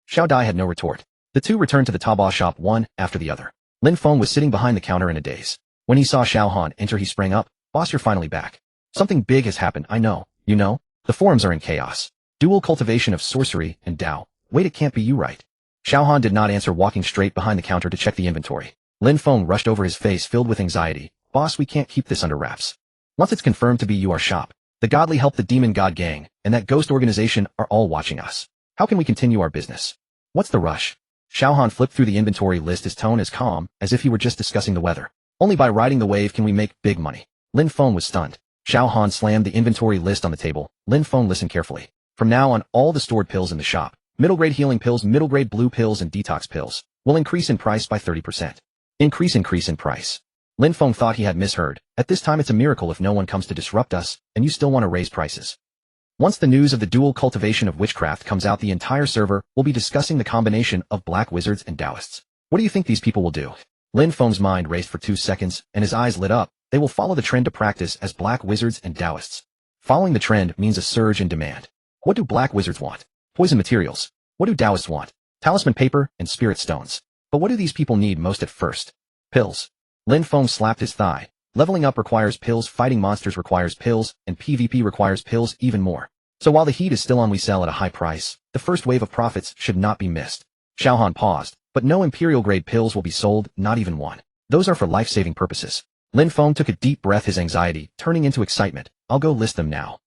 Xiao Dai had no retort. The 2 returned to the Taobao shop, one after the other. Lin Feng was sitting behind the counter in a daze. When he saw Xiao Han enter, he sprang up. Boss, you're finally back. Something big has happened, I know. You know? The forums are in chaos. Dual cultivation of sorcery and Tao. Wait, it can't be you, right? Xiao Han did not answer, walking straight behind the counter to check the inventory. Lin Feng rushed over, his face filled with anxiety. Boss, we can't keep this under wraps. Once it's confirmed to be you, our shop, the godly help, the demon god gang, and that ghost organization are all watching us. How can we continue our business? What's the rush? Xiao Han flipped through the inventory list, his tone as calm as if he were just discussing the weather. Only by riding the wave can we make big money. Lin Feng was stunned. Xiao Han slammed the inventory list on the table. Lin Feng listened carefully. From now on, all the stored pills in the shop, middle-grade healing pills, middle-grade blue pills, and detox pills, will increase in price by 30%. Increase in price. Lin Feng thought he had misheard. At this time, it's a miracle if no one comes to disrupt us, and you still want to raise prices. Once the news of the dual cultivation of witchcraft comes out, the entire server will be discussing the combination of black wizards and Taoists. What do you think these people will do? Lin Feng's mind raced for 2 seconds, and his eyes lit up. They will follow the trend to practice as black wizards and Taoists. Following the trend means a surge in demand. What do black wizards want? Poison materials. What do Taoists want? Talisman paper and spirit stones. But what do these people need most at first? Pills. Lin Feng slapped his thigh. Leveling up requires pills, fighting monsters requires pills, and PvP requires pills even more. So while the heat is still on, we sell at a high price. The first wave of profits should not be missed. Xiao Han paused, but no imperial grade pills will be sold, not even one. Those are for life-saving purposes. Lin Feng took a deep breath, his anxiety turning into excitement. I'll go list them now.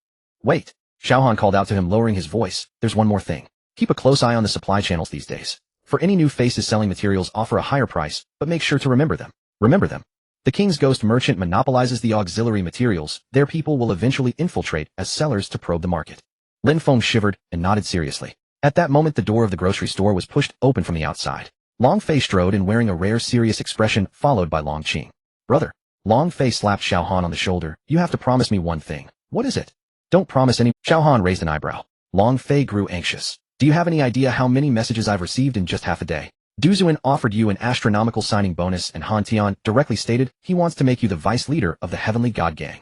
Wait. Xiao Han called out to him, lowering his voice. There's one more thing. Keep a close eye on the supply channels these days. For any new faces selling materials, offer a higher price, but make sure to remember them. Remember them. The King's Ghost Merchant monopolizes the auxiliary materials. Their people will eventually infiltrate as sellers to probe the market. Lin Feng shivered and nodded seriously. At that moment, the door of the grocery store was pushed open from the outside. Long Fei strode in, wearing a rare serious expression, followed by Long Qing. Brother. Long Fei slapped Xiao Han on the shoulder. You have to promise me one thing. What is it? Don't promise any. Xiao Han raised an eyebrow. Long Fei grew anxious. Do you have any idea how many messages I've received in just half a day? Du Zuan offered you an astronomical signing bonus, and Han Tian directly stated he wants to make you the vice leader of the Heavenly God Gang.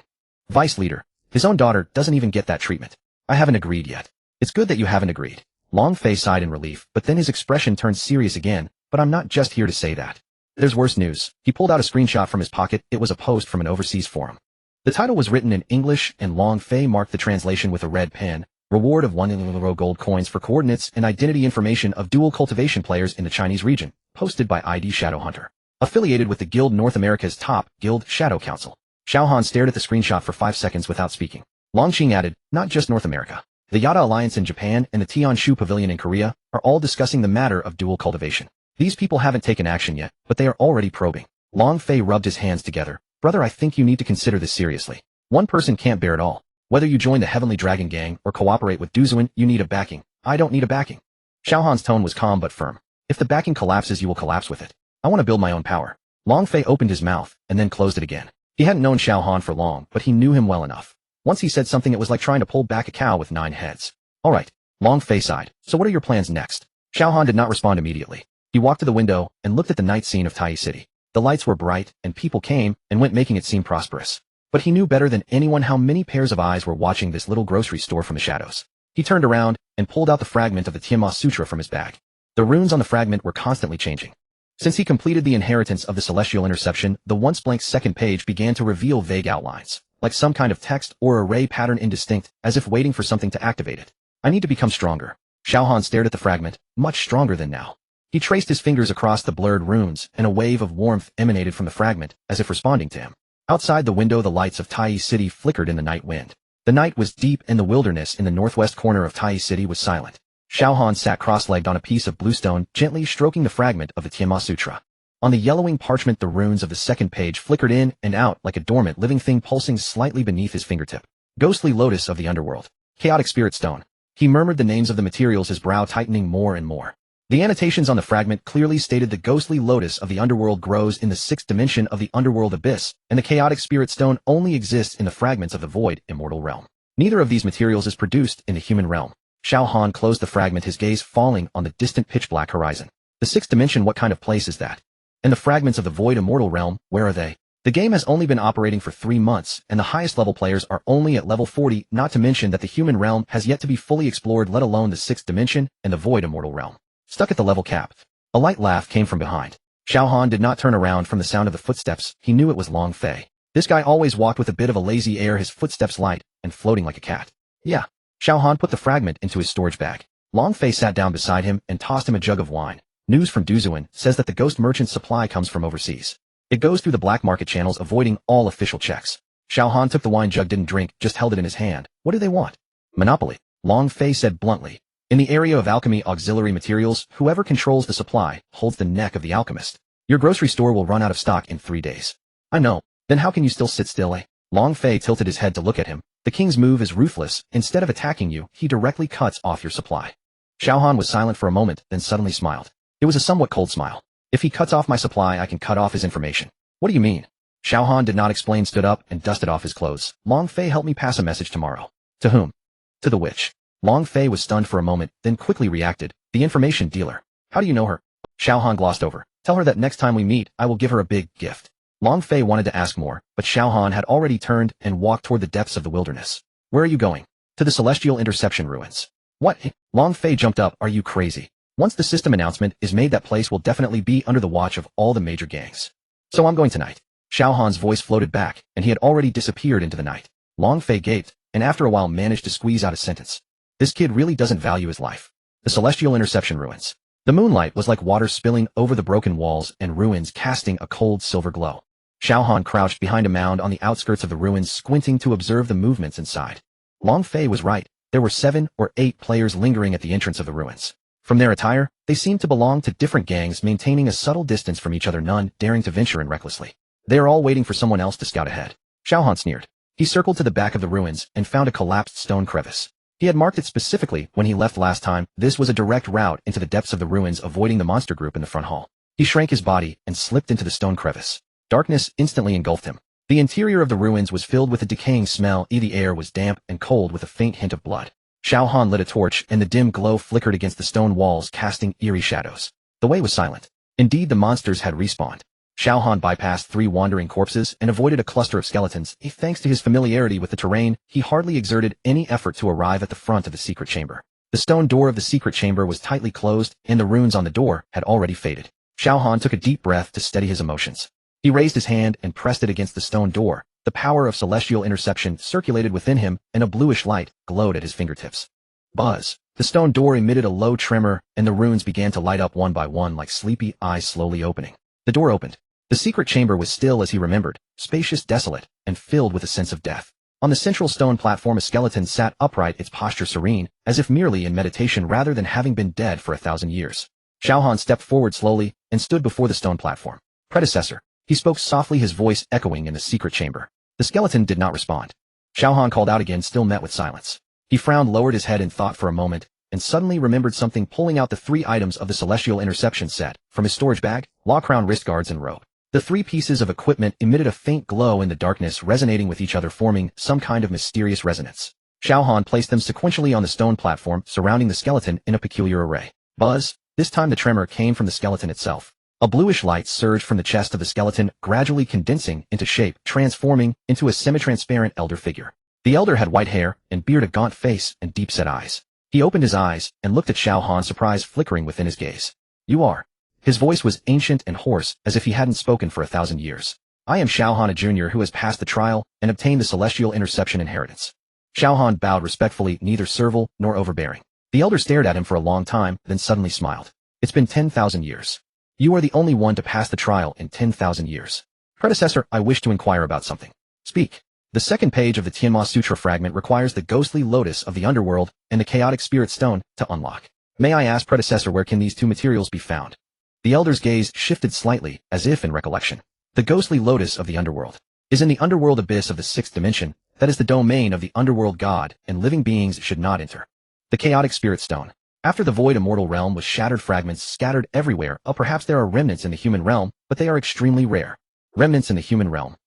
Vice leader? His own daughter doesn't even get that treatment. I haven't agreed yet. It's good that you haven't agreed. Long Fei sighed in relief, but then his expression turned serious again. But I'm not just here to say that. There's worse news. He pulled out a screenshot from his pocket. It was a post from an overseas forum. The title was written in English, and Long Fei marked the translation with a red pen. Reward of 1 gold coins for coordinates and identity information of dual cultivation players in the Chinese region, posted by ID Shadowhunter. Affiliated with the Guild North America's top guild, Shadow Council. Xiao Han stared at the screenshot for 5 seconds without speaking. Long Qing added, not just North America. The Yada Alliance in Japan and the Tianshu Pavilion in Korea are all discussing the matter of dual cultivation. These people haven't taken action yet, but they are already probing. Long Fei rubbed his hands together. Brother, I think you need to consider this seriously. One person can't bear it all. Whether you join the Heavenly Dragon Gang or cooperate with Du Zuan, you need a backing. I don't need a backing. Xiao Han's tone was calm but firm. If the backing collapses, you will collapse with it. I want to build my own power. Long Fei opened his mouth and then closed it again. He hadn't known Xiao Han for long, but he knew him well enough. Once he said something, it was like trying to pull back a cow with 9 heads. All right. Long Fei sighed. So what are your plans next? Xiao Han did not respond immediately. He walked to the window and looked at the night scene of Tai City. The lights were bright, and people came and went, making it seem prosperous. But he knew better than anyone how many pairs of eyes were watching this little grocery store from the shadows. He turned around and pulled out the fragment of the Tianma Sutra from his bag. The runes on the fragment were constantly changing. Since he completed the inheritance of the celestial interception, the once blank second page began to reveal vague outlines, like some kind of text or array pattern, indistinct, as if waiting for something to activate it. I need to become stronger. Xiao Han stared at the fragment, much stronger than now. He traced his fingers across the blurred runes, and a wave of warmth emanated from the fragment, as if responding to him. Outside the window, the lights of Tai City flickered in the night wind. The night was deep, and the wilderness in the northwest corner of Tai City was silent. Xiao Han sat cross-legged on a piece of bluestone, gently stroking the fragment of the Tianma Sutra. On the yellowing parchment, the runes of the second page flickered in and out like a dormant living thing pulsing slightly beneath his fingertip. Ghostly Lotus of the Underworld. Chaotic Spirit Stone. He murmured the names of the materials, his brow tightening more and more. The annotations on the fragment clearly stated the Ghostly Lotus of the Underworld grows in the 6th dimension of the Underworld Abyss, and the Chaotic Spirit Stone only exists in the fragments of the Void, Immortal Realm. Neither of these materials is produced in the human realm. Xiao Han closed the fragment, his gaze falling on the distant pitch-black horizon. The 6th dimension, what kind of place is that? And the fragments of the Void Immortal Realm, where are they? The game has only been operating for 3 months, and the highest level players are only at level 40, not to mention that the human realm has yet to be fully explored, let alone the 6th dimension and the Void Immortal Realm. Stuck at the level cap. A light laugh came from behind. Xiao Han did not turn around from the sound of the footsteps. He knew it was Long Fei. This guy always walked with a bit of a lazy air, his footsteps light and floating like a cat. Yeah. Xiao Han put the fragment into his storage bag. Long Fei sat down beside him and tossed him a jug of wine. News from Duzuan says that the ghost merchant's supply comes from overseas. It goes through the black market channels, avoiding all official checks. Xiao Han took the wine jug, didn't drink, just held it in his hand. What do they want? Monopoly. Long Fei said bluntly. In the area of alchemy auxiliary materials, whoever controls the supply holds the neck of the alchemist. Your grocery store will run out of stock in 3 days. I know. Then how can you still sit still, eh? Long Fei tilted his head to look at him. The king's move is ruthless. Instead of attacking you, he directly cuts off your supply. Xiao Han was silent for a moment, then suddenly smiled. It was a somewhat cold smile. If he cuts off my supply, I can cut off his information. What do you mean? Xiao Han did not explain, stood up, and dusted off his clothes. Long Fei, help me pass a message tomorrow. To whom? To the witch. Long Fei was stunned for a moment, then quickly reacted. The information dealer. How do you know her? Xiao Han glossed over. Tell her that next time we meet, I will give her a big gift. Long Fei wanted to ask more, but Xiao Han had already turned and walked toward the depths of the wilderness. Where are you going? To the Celestial Interception Ruins. What? Long Fei jumped up. Are you crazy? Once the system announcement is made, that place will definitely be under the watch of all the major gangs. So I'm going tonight. Xiao Han's voice floated back, and he had already disappeared into the night. Long Fei gaped, and after a while managed to squeeze out a sentence. This kid really doesn't value his life. The Celestial Interception Ruins. The moonlight was like water spilling over the broken walls and ruins, casting a cold silver glow. Xiao Han crouched behind a mound on the outskirts of the ruins, squinting to observe the movements inside. Long Fei was right. There were 7 or 8 players lingering at the entrance of the ruins. From their attire, they seemed to belong to different gangs, maintaining a subtle distance from each other, none daring to venture in recklessly. They are all waiting for someone else to scout ahead. Xiao Han sneered. He circled to the back of the ruins and found a collapsed stone crevice. He had marked it specifically when he left last time. This was a direct route into the depths of the ruins, avoiding the monster group in the front hall. He shrank his body and slipped into the stone crevice. Darkness instantly engulfed him. The interior of the ruins was filled with a decaying smell. The air was damp and cold with a faint hint of blood. Xiao Han lit a torch, and the dim glow flickered against the stone walls, casting eerie shadows. The way was silent. Indeed, the monsters had respawned. Xiao Han bypassed 3 wandering corpses and avoided a cluster of skeletons. Thanks to his familiarity with the terrain, he hardly exerted any effort to arrive at the front of the secret chamber. The stone door of the secret chamber was tightly closed, and the runes on the door had already faded. Xiao Han took a deep breath to steady his emotions. He raised his hand and pressed it against the stone door. The power of celestial interception circulated within him, and a bluish light glowed at his fingertips. Buzz. The stone door emitted a low tremor, and the runes began to light up one by one like sleepy eyes slowly opening. The door opened. The secret chamber was still as he remembered, spacious, desolate, and filled with a sense of death. On the central stone platform, a skeleton sat upright, its posture serene, as if merely in meditation rather than having been dead for 1,000 years. Xiao Han stepped forward slowly and stood before the stone platform. Predecessor. He spoke softly, his voice echoing in the secret chamber. The skeleton did not respond. Xiao Han called out again, still met with silence. He frowned, lowered his head in thought for a moment, and suddenly remembered something, pulling out the 3 items of the Celestial Interception set from his storage bag: law crown, wrist guards, and robe. The 3 pieces of equipment emitted a faint glow in the darkness, resonating with each other, forming some kind of mysterious resonance. Xiao Han placed them sequentially on the stone platform, surrounding the skeleton in a peculiar array. Buzz. This time the tremor came from the skeleton itself. A bluish light surged from the chest of the skeleton, gradually condensing into shape, transforming into a semi-transparent elder figure. The elder had white hair and beard, a gaunt face, and deep-set eyes. He opened his eyes and looked at Xiao Han, surprise flickering within his gaze. You are. His voice was ancient and hoarse, as if he hadn't spoken for 1,000 years. I am Xiao Han, a junior who has passed the trial and obtained the Celestial Interception inheritance. Xiao Han bowed respectfully, neither servile nor overbearing. The elder stared at him for a long time, then suddenly smiled. It's been 10,000 years. You are the only one to pass the trial in 10,000 years. Predecessor, I wish to inquire about something. Speak. The second page of the Tianma Sutra fragment requires the ghostly lotus of the underworld and the chaotic spirit stone to unlock. May I ask, Predecessor, where can these 2 materials be found? The elder's gaze shifted slightly, as if in recollection. The ghostly lotus of the underworld is in the underworld abyss of the 6th dimension. That is the domain of the underworld god, and living beings should not enter. The chaotic spirit stone. After the void immortal realm was shattered, fragments scattered everywhere. Perhaps there are remnants in the human realm, but they are extremely rare. Remnants in the human realm.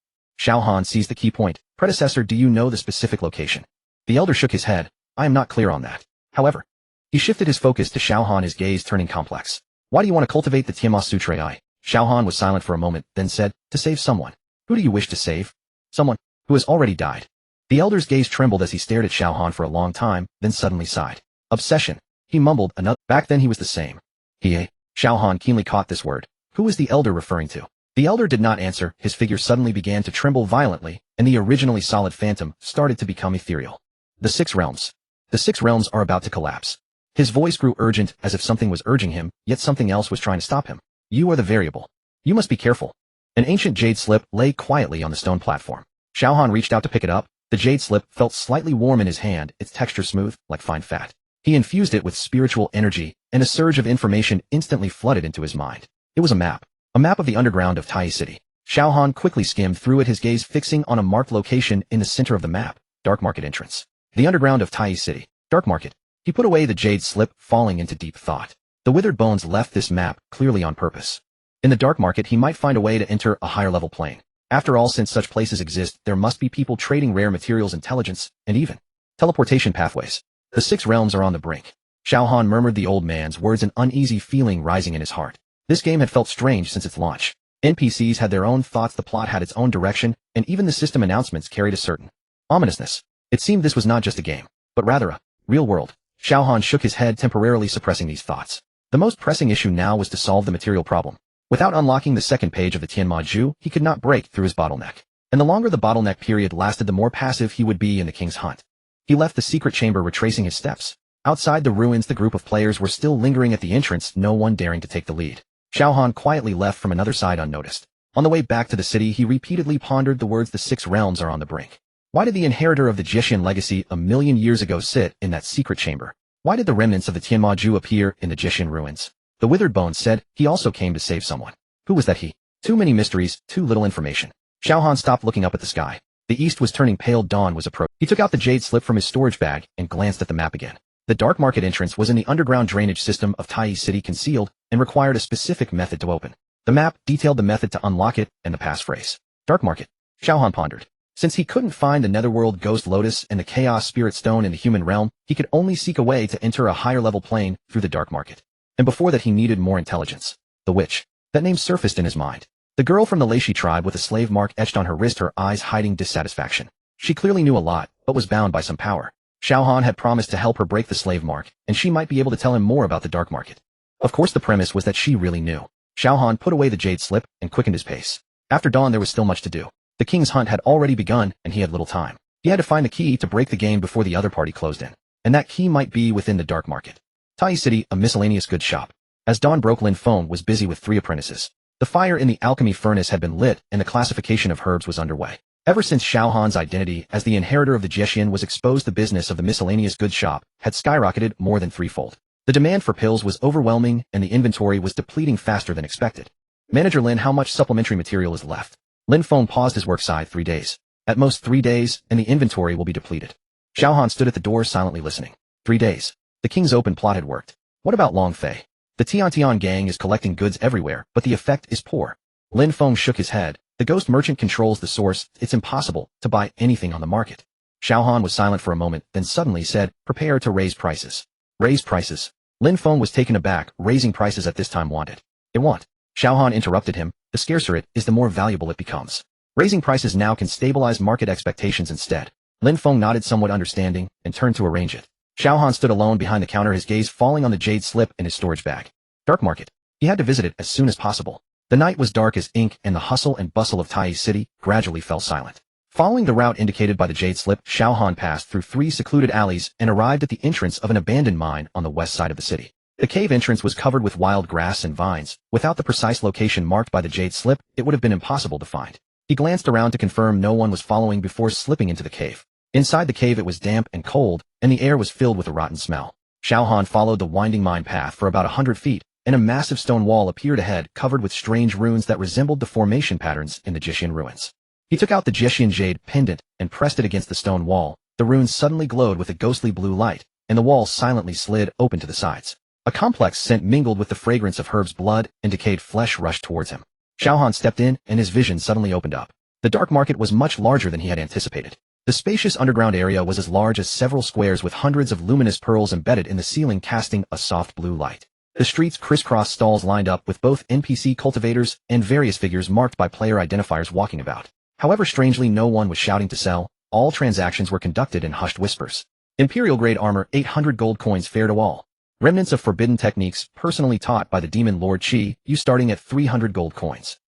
Xiao Han seized the key point. Predecessor, do you know the specific location? The elder shook his head. I am not clear on that. However, he shifted his focus to Xiao Han, his gaze turning complex. Why do you want to cultivate the Tianma Sutra? Xiao Han was silent for a moment, then said, to save someone. Who do you wish to save? Someone who has already died. The elder's gaze trembled as he stared at Xiao Han for a long time, then suddenly sighed. Obsession. He mumbled, another. Back then he was the same. Xiao Han keenly caught this word. Who was the elder referring to? The elder did not answer. His figure suddenly began to tremble violently, and the originally solid phantom started to become ethereal. The 6 realms. The 6 realms are about to collapse. His voice grew urgent as if something was urging him, yet something else was trying to stop him. You are the variable. You must be careful. An ancient jade slip lay quietly on the stone platform. Xiao Han reached out to pick it up. The jade slip felt slightly warm in his hand, its texture smooth, like fine fat. He infused it with spiritual energy, and a surge of information instantly flooded into his mind. It was a map of the underground of Tai City. Xiao Han quickly skimmed through it, his gaze fixing on a marked location in the center of the map, Dark Market entrance. The underground of Tai City, Dark Market. He put away the jade slip, falling into deep thought. The withered bones left this map clearly on purpose. In the Dark Market, he might find a way to enter a higher level plane. After all, since such places exist, there must be people trading rare materials, intelligence, and even teleportation pathways. The 6 realms are on the brink. Xiao Han murmured the old man's words, an uneasy feeling rising in his heart. This game had felt strange since its launch. NPCs had their own thoughts, the plot had its own direction, and even the system announcements carried a certain ominousness. It seemed this was not just a game, but rather a real world. Xiao Han shook his head, temporarily suppressing these thoughts. The most pressing issue now was to solve the material problem. Without unlocking the second page of the Tianma Ju, he could not break through his bottleneck. And the longer the bottleneck period lasted, the more passive he would be in the king's hunt. He left the secret chamber, retracing his steps. Outside the ruins, the group of players were still lingering at the entrance, no one daring to take the lead. Xiao Han quietly left from another side unnoticed. On the way back to the city, he repeatedly pondered the words, the 6 realms are on the brink. Why did the inheritor of the Jishin legacy a million years ago sit in that secret chamber? Why did the remnants of the Tianma Ju appear in the Jishin ruins? The withered bones said he also came to save someone. Who was that he? Too many mysteries, too little information. Xiao Han stopped looking up at the sky. The east was turning pale, dawn was approaching. He took out the jade slip from his storage bag and glanced at the map again. The Dark Market entrance was in the underground drainage system of Tai City, concealed, and required a specific method to open. The map detailed the method to unlock it and the passphrase. Dark Market. Xiao Han pondered. Since he couldn't find the Netherworld Ghost Lotus and the Chaos Spirit Stone in the human realm, he could only seek a way to enter a higher level plane through the Dark Market. And before that, he needed more intelligence. The witch. That name surfaced in his mind. The girl from the Leishi tribe with a slave mark etched on her wrist, her eyes hiding dissatisfaction. She clearly knew a lot, but was bound by some power. Xiao Han had promised to help her break the slave mark, and she might be able to tell him more about the Dark Market. Of course, the premise was that she really knew. Xiao Han put away the jade slip and quickened his pace. After dawn, there was still much to do. The king's hunt had already begun, and he had little time. He had to find the key to break the game before the other party closed in. And that key might be within the Dark Market. Tai City, a miscellaneous goods shop. As dawn broke, Lin Feng was busy with 3 apprentices. The fire in the alchemy furnace had been lit, and the classification of herbs was underway. Ever since Xiao Han's identity as the inheritor of the Jishin was exposed, the business of the miscellaneous goods shop had skyrocketed more than threefold. The demand for pills was overwhelming, and the inventory was depleting faster than expected. Manager Lin, how much supplementary material is left? Lin Feng paused his work side. 3 days. At most 3 days, and the inventory will be depleted. Xiao Han stood at the door, silently listening. 3 days. The king's open plot had worked. What about Long Fei? The Tiantian gang is collecting goods everywhere, but the effect is poor. Lin Feng shook his head. The ghost merchant controls the source. It's impossible to buy anything on the market. Xiao Han was silent for a moment, then suddenly said, prepare to raise prices. Raise prices. Lin Feng was taken aback. Raising prices at this time wanted. It want. Xiao Han interrupted him. The scarcer it is, the more valuable it becomes. Raising prices now can stabilize market expectations instead. Lin Feng nodded, somewhat understanding, and turned to arrange it. Xiao Han stood alone behind the counter, his gaze falling on the jade slip in his storage bag. Dark Market. He had to visit it as soon as possible. The night was dark as ink, and the hustle and bustle of Tai City gradually fell silent. Following the route indicated by the jade slip, Xiao Han passed through 3 secluded alleys and arrived at the entrance of an abandoned mine on the west side of the city. The cave entrance was covered with wild grass and vines. Without the precise location marked by the jade slip, it would have been impossible to find. He glanced around to confirm no one was following before slipping into the cave. Inside the cave, it was damp and cold, and the air was filled with a rotten smell. Xiao Han followed the winding mine path for about 100 feet, and a massive stone wall appeared ahead, covered with strange runes that resembled the formation patterns in the Jishin ruins. He took out the Jishin jade pendant and pressed it against the stone wall. The runes suddenly glowed with a ghostly blue light, and the wall silently slid open to the sides. A complex scent mingled with the fragrance of herbs, blood, and decayed flesh rushed towards him. Xiao Han stepped in, and his vision suddenly opened up. The Dark Market was much larger than he had anticipated. The spacious underground area was as large as several squares, with hundreds of luminous pearls embedded in the ceiling, casting a soft blue light. The streets crisscrossed stalls lined up with both NPC cultivators and various figures marked by player identifiers walking about. However, strangely, no one was shouting to sell. All transactions were conducted in hushed whispers. Imperial grade armor, 800 gold coins fair to all. Remnants of forbidden techniques personally taught by the demon Lord Qi, you starting at 300 gold coins.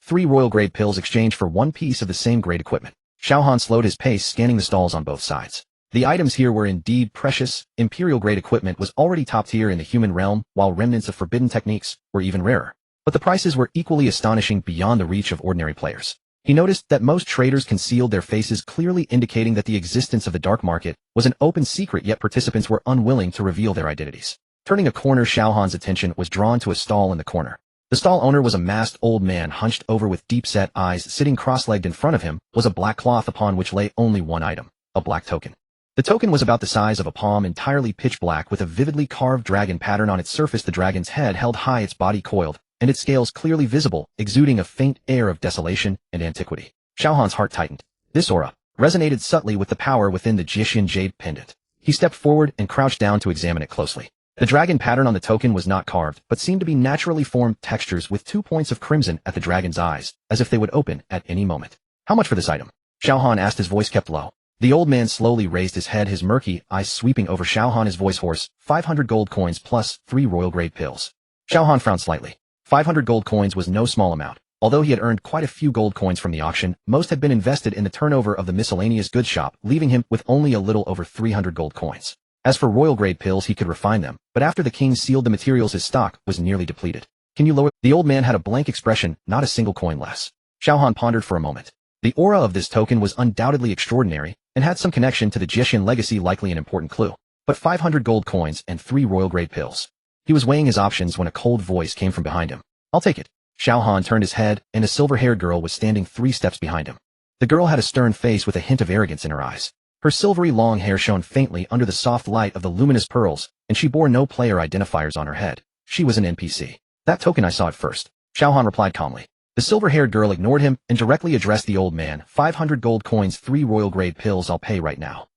3 royal grade pills exchanged for 1 piece of the same grade equipment. Xiao Han slowed his pace, scanning the stalls on both sides. The items here were indeed precious. Imperial-grade equipment was already top tier in the human realm, while remnants of forbidden techniques were even rarer. But the prices were equally astonishing beyond the reach of ordinary players. He noticed that most traders concealed their faces, clearly indicating that the existence of the dark market was an open secret, yet participants were unwilling to reveal their identities. Turning a corner, Xiao Han's attention was drawn to a stall in the corner. The stall owner was a masked old man hunched over with deep-set eyes. Sitting cross-legged in front of him was a black cloth upon which lay only one item, a black token. The token was about the size of a palm, entirely pitch black with a vividly carved dragon pattern on its surface. The dragon's head held high, its body coiled, and its scales clearly visible, exuding a faint air of desolation and antiquity. Xiao Han's heart tightened. This aura resonated subtly with the power within the Jishin jade pendant. He stepped forward and crouched down to examine it closely. The dragon pattern on the token was not carved, but seemed to be naturally formed textures with 2 points of crimson at the dragon's eyes, as if they would open at any moment. How much for this item? Xiao Han asked, his voice kept low. The old man slowly raised his head, his murky eyes sweeping over Xiao Han, his voice hoarse. 500 gold coins plus 3 royal-grade pills. Xiao Han frowned slightly. 500 gold coins was no small amount. Although he had earned quite a few gold coins from the auction, most had been invested in the turnover of the miscellaneous goods shop, leaving him with only a little over 300 gold coins. As for royal-grade pills, he could refine them, but after the king sealed the materials, his stock was nearly depleted. Can you lower? The old man had a blank expression, not a single coin less. Xiao Han pondered for a moment. The aura of this token was undoubtedly extraordinary, and had some connection to the Jishin legacy, likely an important clue. But 500 gold coins and 3 royal-grade pills. He was weighing his options when a cold voice came from behind him. I'll take it. Xiao Han turned his head, and a silver-haired girl was standing 3 steps behind him. The girl had a stern face with a hint of arrogance in her eyes. Her silvery long hair shone faintly under the soft light of the luminous pearls, and she bore no player identifiers on her head. She was an NPC. That token, I saw it first. Xiao Han replied calmly. The silver-haired girl ignored him and directly addressed the old man. 500 gold coins, 3 royal-grade pills, I'll pay right now.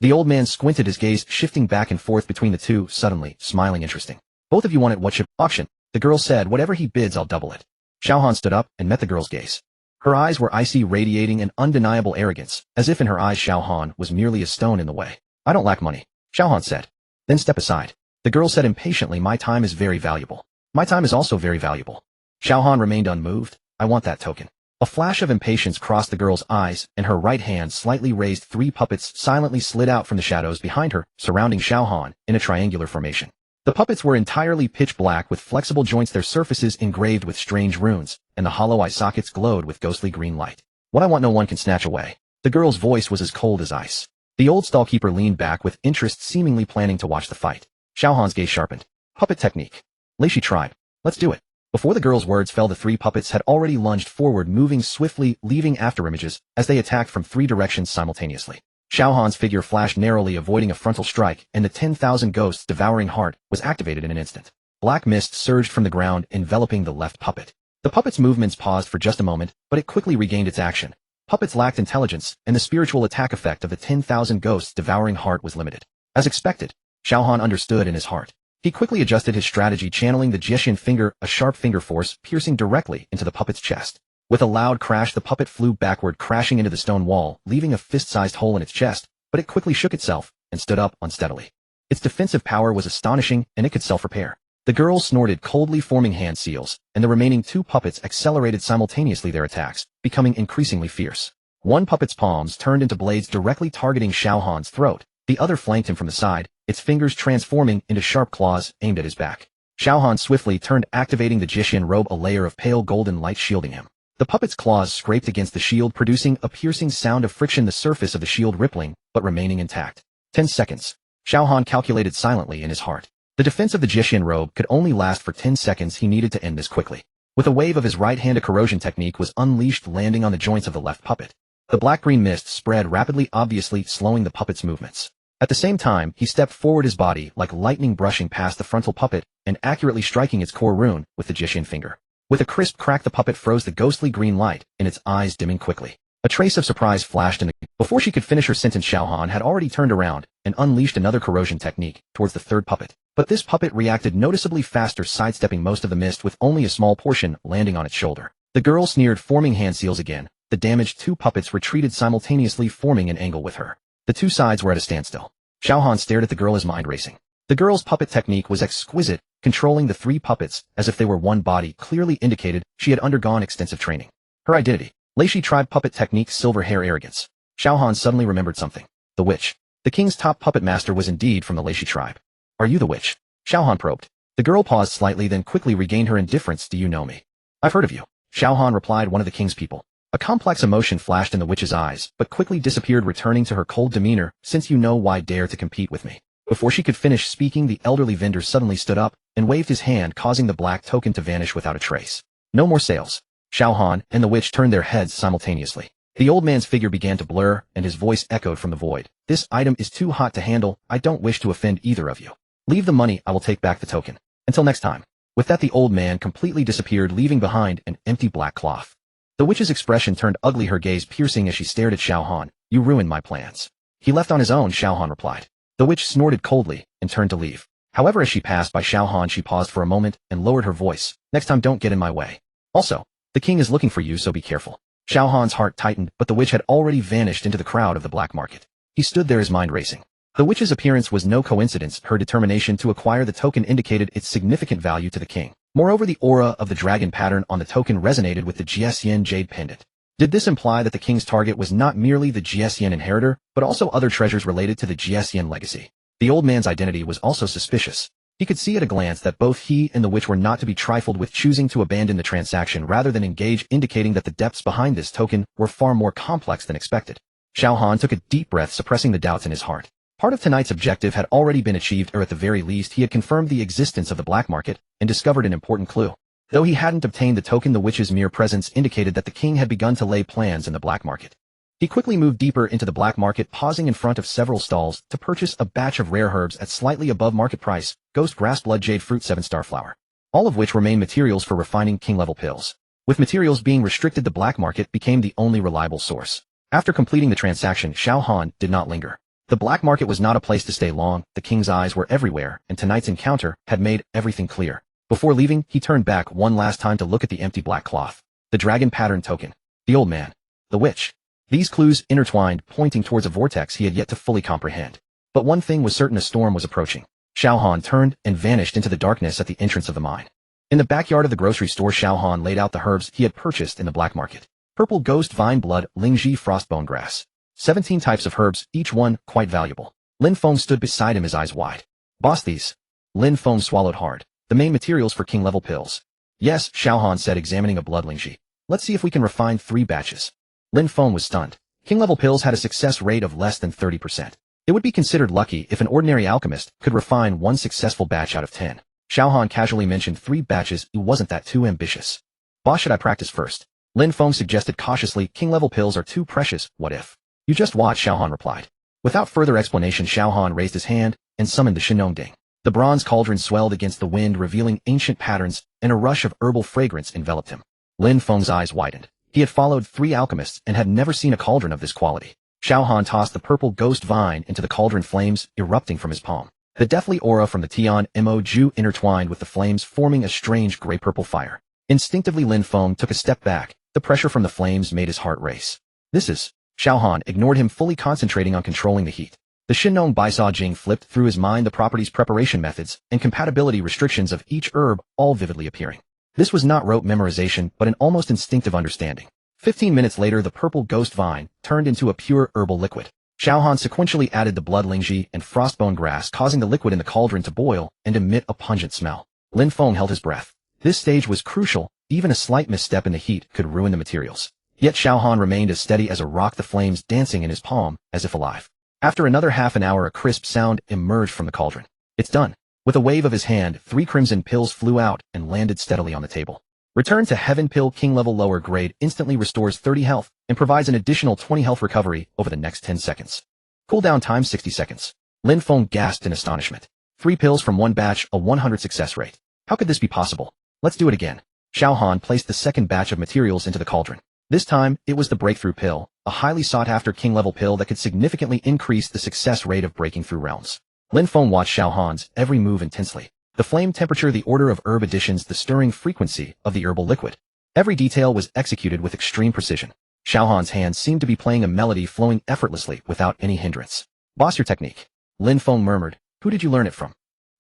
The old man squinted, his gaze shifting back and forth between the two, suddenly smiling. Interesting. Both of you want it. What should auction? The girl said. Whatever he bids, I'll double it. Xiao Han stood up and met the girl's gaze. Her eyes were icy, radiating an undeniable arrogance, as if in her eyes Xiao Han was merely a stone in the way. I don't lack money, Xiao Han said. Then step aside. The girl said impatiently. My time is very valuable. My time is also very valuable. Xiao Han remained unmoved. I want that token. A flash of impatience crossed the girl's eyes, and her right hand slightly raised. 3 puppets silently slid out from the shadows behind her, surrounding Xiao Han in a triangular formation. The puppets were entirely pitch black with flexible joints, their surfaces engraved with strange runes, and the hollow eye sockets glowed with ghostly green light. What I want no one can snatch away. The girl's voice was as cold as ice. The old stallkeeper leaned back with interest, seemingly planning to watch the fight. Xiao Han's gaze sharpened. Puppet technique. Leishi tribe. Let's do it. Before the girl's words fell, the 3 puppets had already lunged forward, moving swiftly, leaving afterimages as they attacked from 3 directions simultaneously. Xiao Han's figure flashed narrowly, avoiding a frontal strike, and the 10,000 ghosts' devouring heart was activated in an instant. Black mist surged from the ground, enveloping the left puppet. The puppet's movements paused for just a moment, but it quickly regained its action. Puppets lacked intelligence, and the spiritual attack effect of the 10,000 ghosts' devouring heart was limited. As expected, Xiao Han understood in his heart. He quickly adjusted his strategy, channeling the Jishin finger, a sharp finger force piercing directly into the puppet's chest. With a loud crash, the puppet flew backward, crashing into the stone wall, leaving a fist-sized hole in its chest, but it quickly shook itself and stood up unsteadily. Its defensive power was astonishing, and it could self-repair. The girl snorted coldly, forming hand seals, and the remaining 2 puppets accelerated simultaneously their attacks, becoming increasingly fierce. One puppet's palms turned into blades directly targeting Xiao Han's throat. The other flanked him from the side, its fingers transforming into sharp claws aimed at his back. Xiao Han swiftly turned, activating the Jishin robe, a layer of pale golden light shielding him. The puppet's claws scraped against the shield, producing a piercing sound of friction, the surface of the shield rippling, but remaining intact. 10 seconds. Xiao Han calculated silently in his heart. The defense of the Jishin robe could only last for 10 seconds. He needed to end this quickly. With a wave of his right hand, a corrosion technique was unleashed, landing on the joints of the left puppet. The black-green mist spread rapidly, obviously slowing the puppet's movements. At the same time, he stepped forward, his body like lightning brushing past the frontal puppet and accurately striking its core rune with the Jishin finger. With a crisp crack, the puppet froze, the ghostly green light in its eyes dimming quickly. A trace of surprise flashed in the... Before she could finish her sentence, Xiao Han had already turned around and unleashed another corrosion technique towards the 3rd puppet. But this puppet reacted noticeably faster, sidestepping most of the mist with only a small portion landing on its shoulder. The girl sneered, forming hand seals again. The damaged 2 puppets retreated simultaneously, forming an angle with her. The 2 sides were at a standstill. Xiao Han stared at the girl, his mind racing. The girl's puppet technique was exquisite, controlling the 3 puppets as if they were one body, clearly indicated she had undergone extensive training. Her identity. Leishi tribe puppet technique, silver hair, arrogance. Xiao Han suddenly remembered something. The witch. The king's top puppet master was indeed from the Leixi tribe. Are you the witch? Xiao Han probed. The girl paused slightly, then quickly regained her indifference. Do you know me? I've heard of you. Xiao Han replied, one of the king's people. A complex emotion flashed in the witch's eyes, but quickly disappeared, returning to her cold demeanor. Since you know, why dare to compete with me? Before she could finish speaking, the elderly vendor suddenly stood up and waved his hand, causing the black token to vanish without a trace. No more sales. Xiao Han and the witch turned their heads simultaneously. The old man's figure began to blur, and his voice echoed from the void. This item is too hot to handle. I don't wish to offend either of you. Leave the money, I will take back the token. Until next time. With that, the old man completely disappeared, leaving behind an empty black cloth. The witch's expression turned ugly, her gaze piercing as she stared at Xiao Han. You ruined my plans. He left on his own, Xiao Han replied. The witch snorted coldly and turned to leave. However, as she passed by Xiao Han, she paused for a moment and lowered her voice. Next time, don't get in my way. Also, the king is looking for you, so be careful. Xiao Han's heart tightened, but the witch had already vanished into the crowd of the black market. He stood there, his mind racing. The witch's appearance was no coincidence. Her determination to acquire the token indicated its significant value to the king. Moreover, the aura of the dragon pattern on the token resonated with the Jiesian jade pendant. Did this imply that the king's target was not merely the Jiesian inheritor, but also other treasures related to the Jiesian legacy? The old man's identity was also suspicious. He could see at a glance that both he and the witch were not to be trifled with, choosing to abandon the transaction rather than engage, indicating that the depths behind this token were far more complex than expected. Xiao Han took a deep breath, suppressing the doubts in his heart. Part of tonight's objective had already been achieved, or at the very least he had confirmed the existence of the black market and discovered an important clue. Though he hadn't obtained the token, the witch's mere presence indicated that the king had begun to lay plans in the black market. He quickly moved deeper into the black market, pausing in front of several stalls to purchase a batch of rare herbs at slightly above market price, ghost grass, blood jade fruit, 7-star flower. All of which were main materials for refining king-level pills. With materials being restricted, the black market became the only reliable source. After completing the transaction, Xiao Han did not linger. The black market was not a place to stay long. The king's eyes were everywhere, and tonight's encounter had made everything clear. Before leaving, he turned back one last time to look at the empty black cloth, the dragon pattern token, the old man, the witch. These clues intertwined, pointing towards a vortex he had yet to fully comprehend. But one thing was certain: a storm was approaching. Xiao Han turned and vanished into the darkness at the entrance of the mine. In the backyard of the grocery store, Xiao Han laid out the herbs he had purchased in the black market. Purple ghost vine blood, Lingji frostbone grass. 17 types of herbs, each one quite valuable. Lin Feng stood beside him, his eyes wide. Boss, these. Lin Feng swallowed hard. The main materials for king-level pills. Yes, Xiao Han said, examining a blood Lingji. Let's see if we can refine 3 batches. Lin Feng was stunned. King-level pills had a success rate of less than 30%. It would be considered lucky if an ordinary alchemist could refine 1 successful batch out of 10. Xiao Han casually mentioned 3 batches. Wasn't that too ambitious? Boss, should I practice first? Lin Feng suggested cautiously. King-level pills are too precious. What if? You just watch, Xiao Han replied. Without further explanation, Xiao Han raised his hand and summoned the Shinong Ding. The bronze cauldron swelled against the wind, revealing ancient patterns, and a rush of herbal fragrance enveloped him. Lin Feng's eyes widened. He had followed 3 alchemists and had never seen a cauldron of this quality. Xiao Han tossed the purple ghost vine into the cauldron, flames erupting from his palm. The deathly aura from the Tian Mo Ju intertwined with the flames, forming a strange gray-purple fire. Instinctively, Lin Feng took a step back. The pressure from the flames made his heart race. This is... Xiao Han ignored him, fully concentrating on controlling the heat. The Shinong Baisa Jing flipped through his mind, the properties, preparation methods, and compatibility restrictions of each herb, all vividly appearing. This was not rote memorization, but an almost instinctive understanding. 15 minutes later, the purple ghost vine turned into a pure herbal liquid. Xiao Han sequentially added the blood Lingji and frostbone grass, causing the liquid in the cauldron to boil and emit a pungent smell. Lin Feng held his breath. This stage was crucial. Even a slight misstep in the heat could ruin the materials. Yet Xiao Han remained as steady as a rock, the flames dancing in his palm, as if alive. After another half an hour, a crisp sound emerged from the cauldron. It's done. With a wave of his hand, 3 crimson pills flew out and landed steadily on the table. Return to Heaven pill, king level, lower grade, instantly restores 30 health and provides an additional 20 health recovery over the next 10 seconds. Cooldown time 60 seconds. Lin Feng gasped in astonishment. 3 pills from 1 batch, a 100 success rate. How could this be possible? Let's do it again. Xiao Han placed the second batch of materials into the cauldron. This time, it was the breakthrough pill, a highly sought-after king-level pill that could significantly increase the success rate of breaking through realms. Lin Feng watched Xiao Han's every move intensely. The flame temperature, the order of herb additions, the stirring frequency of the herbal liquid. Every detail was executed with extreme precision. Xiao Han's hands seemed to be playing a melody, flowing effortlessly without any hindrance. Boss, your technique. Lin Feng murmured. Who did you learn it from?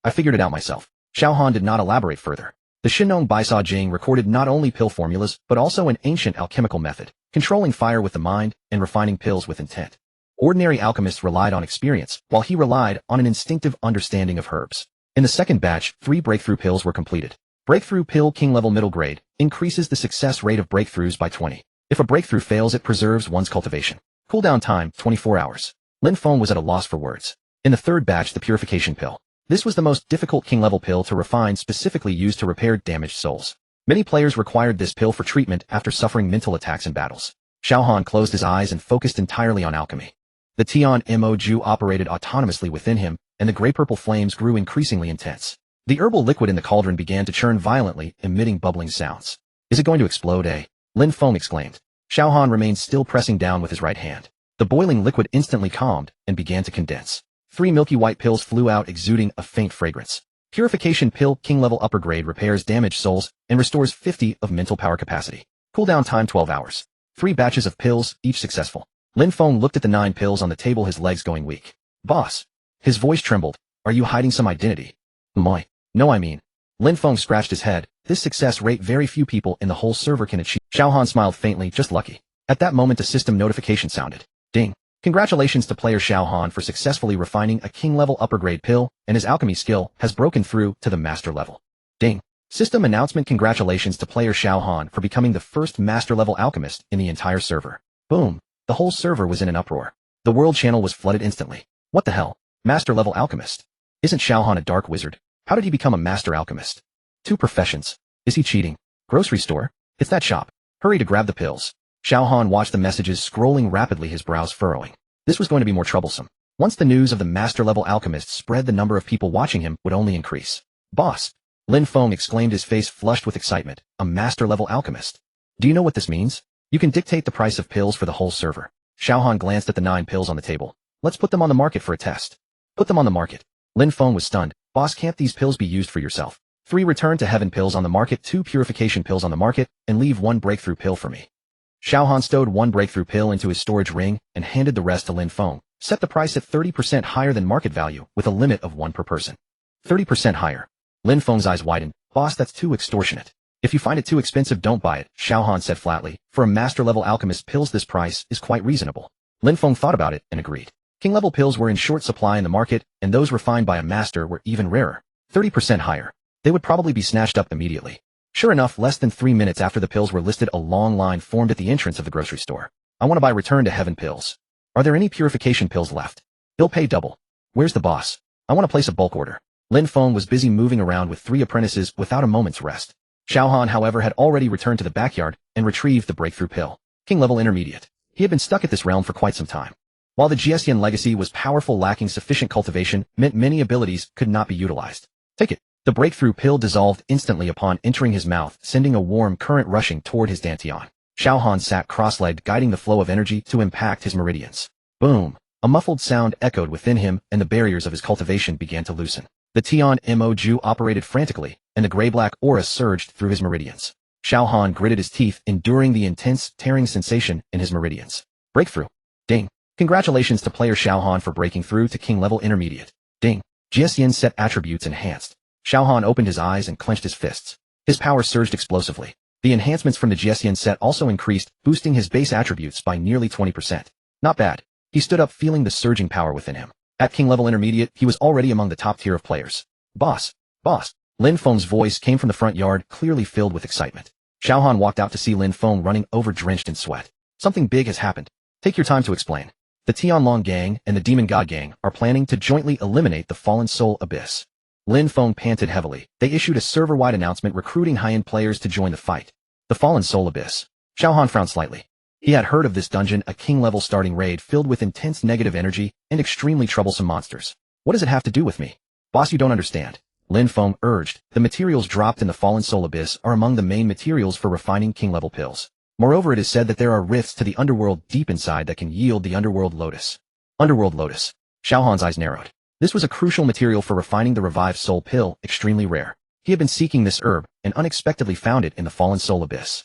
I figured it out myself. Xiao Han did not elaborate further. The Shinong Baisa Jing recorded not only pill formulas, but also an ancient alchemical method, controlling fire with the mind and refining pills with intent. Ordinary alchemists relied on experience, while he relied on an instinctive understanding of herbs. In the second batch, 3 breakthrough pills were completed. Breakthrough pill king level middle grade increases the success rate of breakthroughs by 20. If a breakthrough fails, it preserves one's cultivation. Cooldown time, 24 hours. Lin Feng was at a loss for words. In the third batch, the purification pill. This was the most difficult king level pill to refine, specifically used to repair damaged souls. Many players required this pill for treatment after suffering mental attacks in battles. Xiao Han closed his eyes and focused entirely on alchemy. The Tian Mo Ju operated autonomously within him, and the gray-purple flames grew increasingly intense. The herbal liquid in the cauldron began to churn violently, emitting bubbling sounds. Is it going to explode, eh? Lin Feng exclaimed. Xiao Han remained still, pressing down with his right hand. The boiling liquid instantly calmed and began to condense. 3 milky white pills flew out, exuding a faint fragrance. Purification pill king level upper grade repairs damaged souls and restores 50 of mental power capacity. Cooldown time 12 hours. 3 batches of pills, each successful. Lin Feng looked at the 9 pills on the table, his legs going weak. Boss. His voice trembled. Are you hiding some identity? Moi. No, I mean. Lin Feng scratched his head. This success rate very few people in the whole server can achieve. Xiao Han smiled faintly, just lucky. At that moment a system notification sounded. Ding. Congratulations to player Xiao Han for successfully refining a king level upper grade pill, and his alchemy skill has broken through to the master level. Ding. System announcement. Congratulations to player Xiao Han for becoming the first master level alchemist in the entire server. Boom. The whole server was in an uproar. The world channel was flooded instantly. What the hell? Master level alchemist? Isn't Xiao Han a dark wizard? How did he become a master alchemist? 2 professions. Is he cheating? Grocery store? It's that shop. Hurry to grab the pills. Xiao Han watched the messages scrolling rapidly, his brows furrowing. This was going to be more troublesome. Once the news of the master level alchemist spread, the number of people watching him would only increase. Boss! Lin Feng exclaimed, his face flushed with excitement. A master level alchemist. Do you know what this means? You can dictate the price of pills for the whole server. Xiao Han glanced at the 9 pills on the table. Let's put them on the market for a test. Put them on the market. Lin Feng was stunned. Boss, can't these pills be used for yourself? 3 return to heaven pills on the market, 2 purification pills on the market, and leave 1 breakthrough pill for me. Xiao Han stowed 1 breakthrough pill into his storage ring and handed the rest to Lin Feng. Set the price at 30% higher than market value, with a limit of 1 per person. 30% higher. Lin Feng's eyes widened. Boss, that's too extortionate. If you find it too expensive, don't buy it, Xiao Han said flatly. For a master-level alchemist pills, this price is quite reasonable. Lin Feng thought about it and agreed. King-level pills were in short supply in the market, and those refined by a master were even rarer. 30% higher. They would probably be snatched up immediately. Sure enough, less than 3 minutes after the pills were listed, a long line formed at the entrance of the grocery store. I want to buy return to heaven pills. Are there any purification pills left? They'll pay double. Where's the boss? I want to place a bulk order. Lin Feng was busy moving around with 3 apprentices without a moment's rest. Xiao Han, however, had already returned to the backyard and retrieved the breakthrough pill. King-level intermediate. He had been stuck at this realm for quite some time. While the Xian legacy was powerful, lacking sufficient cultivation meant many abilities could not be utilized. Take it. The breakthrough pill dissolved instantly upon entering his mouth, sending a warm current rushing toward his dantian. Xiao Han sat cross-legged, guiding the flow of energy to impact his meridians. Boom! A muffled sound echoed within him, and the barriers of his cultivation began to loosen. The Tian Mo Ju operated frantically, and the gray-black aura surged through his meridians. Xiao Han gritted his teeth, enduring the intense, tearing sensation in his meridians. Breakthrough. Ding. Congratulations to player Xiao Han for breaking through to King-level intermediate. Ding. Xian set attributes enhanced. Xiao Han opened his eyes and clenched his fists. His power surged explosively. The enhancements from the Xian set also increased, boosting his base attributes by nearly 20%. Not bad. He stood up, feeling the surging power within him. At King-level intermediate, he was already among the top tier of players. Boss. Boss. Lin Feng's voice came from the front yard, clearly filled with excitement. Xiao Han walked out to see Lin Feng running over, drenched in sweat. Something big has happened. Take your time to explain. The Tianlong gang and the Demon God gang are planning to jointly eliminate the Fallen Soul Abyss. Lin Feng panted heavily. They issued a server-wide announcement recruiting high-end players to join the fight. The Fallen Soul Abyss. Xiao Han frowned slightly. He had heard of this dungeon, a king-level starting raid filled with intense negative energy and extremely troublesome monsters. What does it have to do with me? Boss, you don't understand. Lin Feng urged. The materials dropped in the Fallen Soul Abyss are among the main materials for refining king-level pills. Moreover, it is said that there are rifts to the underworld deep inside that can yield the Underworld Lotus. Underworld Lotus. Xiao Han's eyes narrowed. This was a crucial material for refining the revived soul pill, extremely rare. He had been seeking this herb and unexpectedly found it in the Fallen Soul Abyss.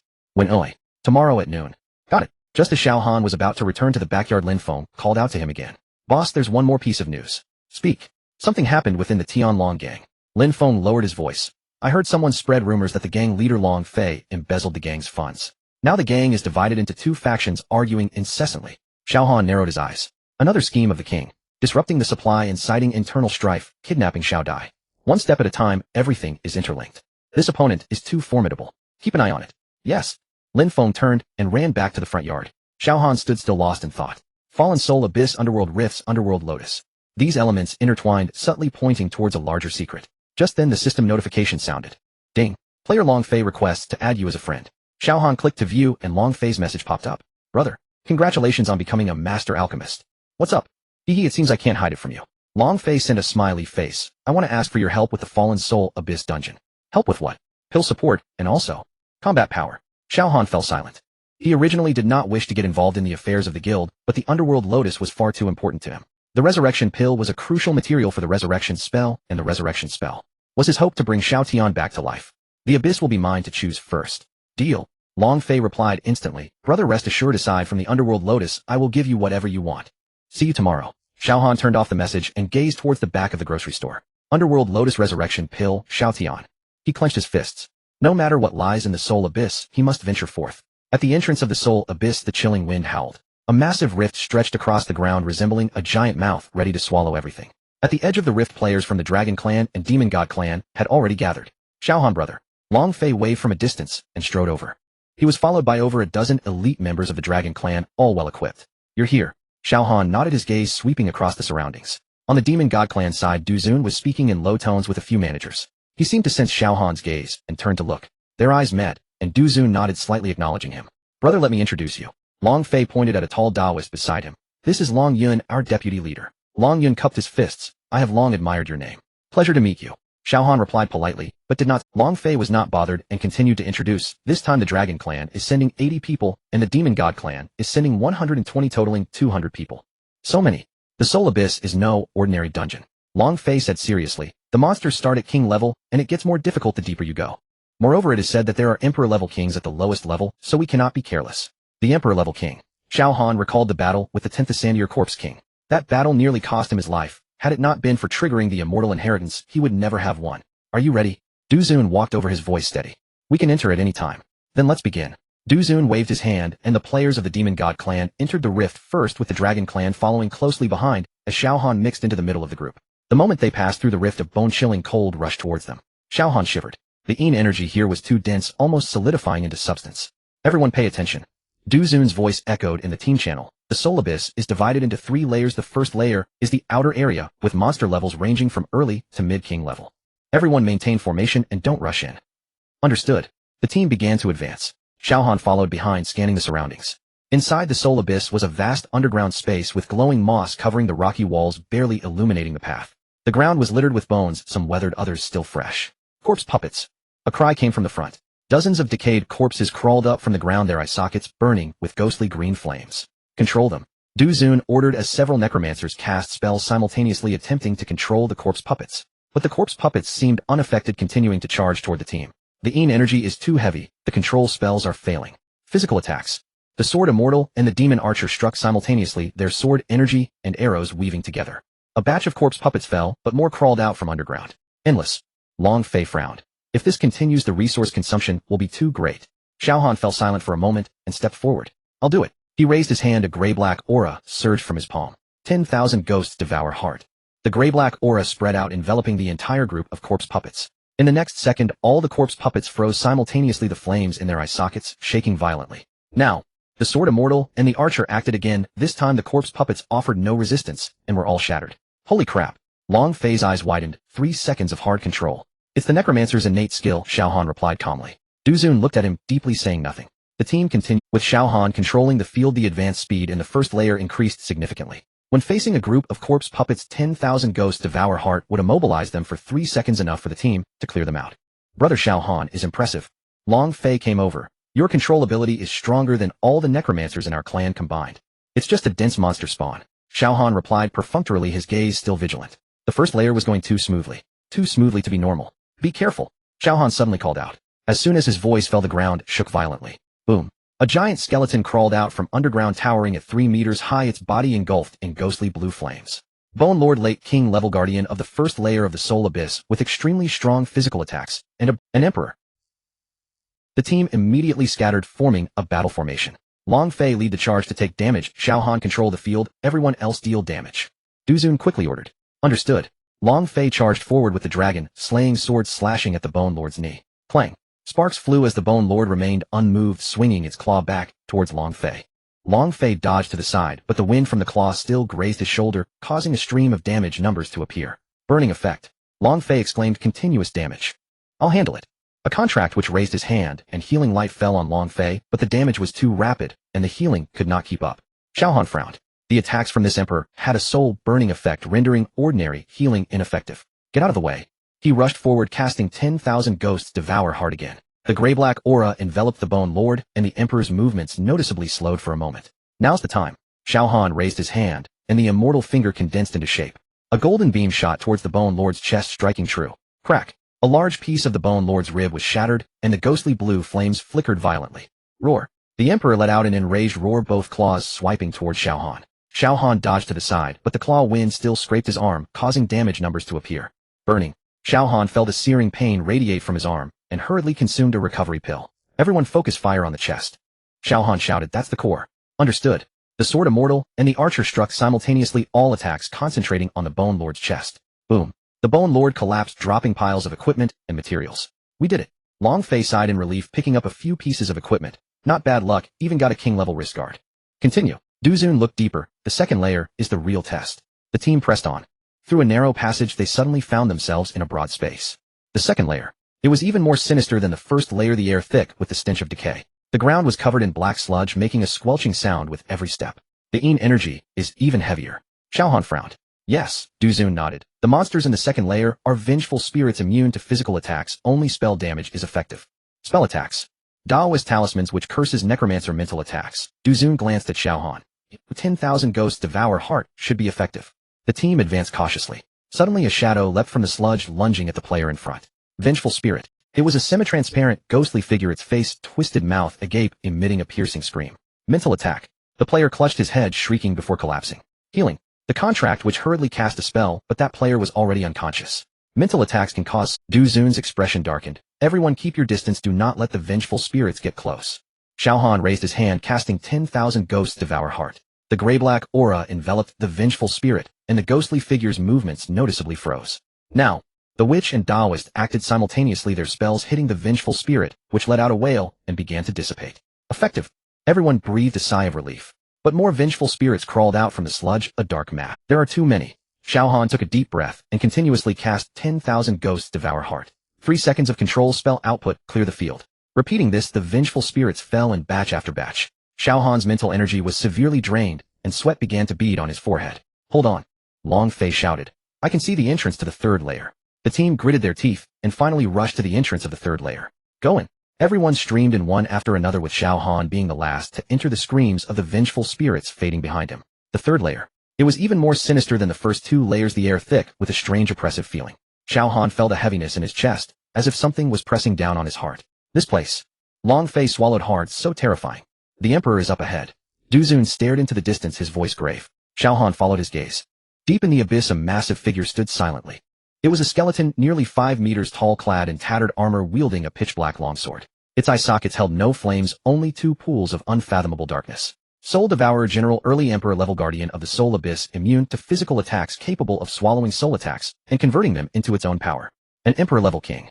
Tomorrow at noon. Got it. Just as Xiao Han was about to return to the backyard, Lin Feng called out to him again. Boss, there's one more piece of news. Speak. Something happened within the Tianlong gang. Lin Feng lowered his voice. I heard someone spread rumors that the gang leader Long Fei embezzled the gang's funds. Now the gang is divided into 2 factions, arguing incessantly. Xiao Han narrowed his eyes. Another scheme of the king. Disrupting the supply, inciting internal strife, kidnapping Xiao Dai. One step at a time, everything is interlinked. This opponent is too formidable. Keep an eye on it. Yes. Lin Feng turned and ran back to the front yard. Xiao Han stood still, lost in thought. Fallen soul, abyss, underworld rifts, underworld lotus. These elements intertwined, subtly pointing towards a larger secret. Just then the system notification sounded. Ding. Player Long Fei requests to add you as a friend. Xiao Han clicked to view and Long Fei's message popped up. Brother, congratulations on becoming a master alchemist. What's up? Hehe, it seems I can't hide it from you. Long Fei sent a smiley face. I want to ask for your help with the Fallen Soul Abyss dungeon. Help with what? Pill support, and also combat power. Xiao Han fell silent. He originally did not wish to get involved in the affairs of the guild, but the Underworld Lotus was far too important to him. The Resurrection Pill was a crucial material for the Resurrection Spell, and the Resurrection Spell was his hope to bring Xiao Tian back to life. The Abyss will be mine to choose first. Deal. Long Fei replied instantly. Brother, rest assured, aside from the Underworld Lotus, I will give you whatever you want. See you tomorrow. Xiao Han turned off the message and gazed towards the back of the grocery store. Underworld Lotus Resurrection Pill, Xiao Tian. He clenched his fists. No matter what lies in the Soul Abyss, he must venture forth. At the entrance of the Soul Abyss, the chilling wind howled. A massive rift stretched across the ground, resembling a giant mouth ready to swallow everything. At the edge of the rift, players from the Dragon Clan and Demon God Clan had already gathered. Xiao Han, brother. Long Fei waved from a distance and strode over. He was followed by over a dozen elite members of the Dragon Clan, all well equipped. You're here. Xiao Han nodded, his gaze sweeping across the surroundings. On the Demon God Clan side, Du Zun was speaking in low tones with a few managers. He seemed to sense Xiao Han's gaze and turned to look. Their eyes met, and Du Zun nodded, slightly acknowledging him. Brother, let me introduce you. Long Fei pointed at a tall Taoist beside him. This is Long Yun, our deputy leader. Long Yun cupped his fists. I have long admired your name. Pleasure to meet you. Xiao Han replied politely, but did not. Long Fei was not bothered and continued to introduce. This time the Dragon Clan is sending 80 people, and the Demon God Clan is sending 120, totaling 200 people. So many. The Soul Abyss is no ordinary dungeon. Long Fei said seriously. The monsters start at king level, and it gets more difficult the deeper you go. Moreover, it is said that there are emperor-level kings at the lowest level, so we cannot be careless. The emperor-level king. Xiao Han recalled the battle with the 10th Ascendier Corpse King. That battle nearly cost him his life. Had it not been for triggering the immortal inheritance, he would never have won. Are you ready? Du Zun walked over, his voice steady. We can enter at any time. Then let's begin. Du Zun waved his hand, and the players of the Demon God Clan entered the rift first, with the Dragon Clan following closely behind, as Xiao Han mixed into the middle of the group. The moment they passed through the rift, a bone-chilling cold rushed towards them. Xiao Han shivered. The Yin energy here was too dense, almost solidifying into substance. Everyone pay attention. Du Zun's voice echoed in the team channel. The Soul Abyss is divided into 3 layers. The first layer is the outer area, with monster levels ranging from early to mid-king level. Everyone maintain formation and don't rush in. Understood. The team began to advance. Xiao Han followed behind, scanning the surroundings. Inside the Soul Abyss was a vast underground space with glowing moss covering the rocky walls, barely illuminating the path. The ground was littered with bones, some weathered, others still fresh. Corpse puppets. A cry came from the front. Dozens of decayed corpses crawled up from the ground, their eye sockets burning with ghostly green flames. Control them. Du Zun ordered as several necromancers cast spells simultaneously, attempting to control the corpse puppets. But the corpse puppets seemed unaffected, continuing to charge toward the team. The Yin energy is too heavy. The control spells are failing. Physical attacks. The Sword Immortal and the Demon Archer struck simultaneously, their sword energy and arrows weaving together. A batch of corpse puppets fell, but more crawled out from underground. Endless. Long Fei frowned. If this continues, the resource consumption will be too great. Xiao Han fell silent for a moment and stepped forward. I'll do it. He raised his hand, a gray-black aura surged from his palm. 10,000 ghosts devour heart. The gray-black aura spread out, enveloping the entire group of corpse puppets. In the next second, all the corpse puppets froze simultaneously, the flames in their eye sockets shaking violently. Now, the Sword Immortal and the Archer acted again. This time the corpse puppets offered no resistance and were all shattered. Holy crap. Long Fei's eyes widened. 3 seconds of hard control. It's the necromancer's innate skill, Xiao Han replied calmly. Du Zun looked at him, deeply saying nothing. The team continued, with Xiao Han controlling the field. The advanced speed in the first layer increased significantly. When facing a group of corpse puppets, 10,000 ghosts devour heart would immobilize them for 3 seconds, enough for the team to clear them out. Brother, Xiao Han is impressive. Long Fei came over. Your control ability is stronger than all the necromancers in our clan combined. It's just a dense monster spawn. Xiao Han replied perfunctorily, his gaze still vigilant. The first layer was going too smoothly. Too smoothly to be normal. Be careful. Xiao Han suddenly called out. As soon as his voice fell, the ground shook violently. Boom. A giant skeleton crawled out from underground, towering at 3 meters high, its body engulfed in ghostly blue flames. Bone Lord, late king level guardian of the first layer of the Soul Abyss, with extremely strong physical attacks, and an emperor. The team immediately scattered, forming a battle formation. Long Fei lead the charge to take damage. Xiao Han control the field, everyone else deal damage. Du Zun quickly ordered. Understood. Long Fei charged forward with the dragon, slaying sword slashing at the Bone Lord's knee. Clang. Sparks flew as the Bone Lord remained unmoved, swinging its claw back towards Long Fei. Long Fei dodged to the side, but the wind from the claw still grazed his shoulder, causing a stream of damage numbers to appear. Burning effect. Long Fei exclaimed continuous damage. I'll handle it. A contract which raised his hand, and healing light fell on Long Fei, but the damage was too rapid, and the healing could not keep up. Xiao Han frowned. The attacks from this emperor had a soul-burning effect, rendering ordinary healing ineffective. Get out of the way. He rushed forward, casting 10,000 ghosts devour heart again. The gray-black aura enveloped the Bone Lord, and the emperor's movements noticeably slowed for a moment. Now's the time. Xiao Han raised his hand, and the immortal finger condensed into shape. A golden beam shot towards the Bone Lord's chest, striking true. Crack. A large piece of the Bone Lord's rib was shattered, and the ghostly blue flames flickered violently. Roar. The emperor let out an enraged roar, both claws swiping towards Xiao Han. Xiao Han dodged to the side, but the claw wind still scraped his arm, causing damage numbers to appear. Burning. Xiao Han felt a searing pain radiate from his arm, and hurriedly consumed a recovery pill. Everyone focus fire on the chest. Xiao Han shouted, that's the core. Understood. The sword immortal, and the archer struck simultaneously, all attacks concentrating on the Bone Lord's chest. Boom. The Bone Lord collapsed, dropping piles of equipment and materials. We did it. Long Fei sighed in relief, picking up a few pieces of equipment. Not bad luck, even got a king-level wrist guard. Continue. Du Zun looked deeper. The second layer is the real test. The team pressed on. Through a narrow passage, they suddenly found themselves in a broad space. The second layer. It was even more sinister than the first layer, the air thick with the stench of decay. The ground was covered in black sludge, making a squelching sound with every step. The Yin energy is even heavier. Xiao Han frowned. Yes, Du Zun nodded. The monsters in the second layer are vengeful spirits immune to physical attacks. Only spell damage is effective. Spell attacks. Daoist talismans which curses necromancer mental attacks. Du Zun glanced at Xiao Han. 10,000 ghosts devour heart should be effective. The team advanced cautiously. Suddenly a shadow leapt from the sludge, lunging at the player in front. Vengeful spirit. It was a semi-transparent, ghostly figure, its face twisted, mouth agape, emitting a piercing scream. Mental attack. The player clutched his head, shrieking before collapsing. Healing. The contract which hurriedly cast a spell, but that player was already unconscious. Mental attacks can cause. Du Zun's expression darkened. Everyone keep your distance, do not let the vengeful spirits get close. Xiao Han raised his hand, casting 10,000 ghosts devour heart. The gray-black aura enveloped the vengeful spirit, and the ghostly figure's movements noticeably froze. Now, the witch and Daoist acted simultaneously, their spells hitting the vengeful spirit, which let out a wail and began to dissipate. Effective. Everyone breathed a sigh of relief. But more vengeful spirits crawled out from the sludge, a dark map. There are too many. Xiao Han took a deep breath and continuously cast 10,000 ghosts devour heart. 3 seconds of control spell output, clear the field. Repeating this, the vengeful spirits fell in batch after batch. Xiao Han's mental energy was severely drained, and sweat began to bead on his forehead. Hold on. Long Fei shouted. I can see the entrance to the third layer. The team gritted their teeth, and finally rushed to the entrance of the third layer. Go in. Everyone streamed in one after another, with Xiao Han being the last to enter, the screams of the vengeful spirits fading behind him. The third layer. It was even more sinister than the first 2 layers, the air thick with a strange oppressive feeling. Xiao Han felt a heaviness in his chest, as if something was pressing down on his heart. This place. Long Fei swallowed hard, so terrifying. The emperor is up ahead. Du Zun stared into the distance, his voice grave. Xiao Han followed his gaze. Deep in the abyss, a massive figure stood silently. It was a skeleton, nearly 5 meters tall, clad in tattered armor, wielding a pitch-black longsword. Its eye sockets held no flames, only 2 pools of unfathomable darkness. Soul Devourer General, early Emperor level guardian of the Soul Abyss, immune to physical attacks, capable of swallowing soul attacks and converting them into its own power. An Emperor level king.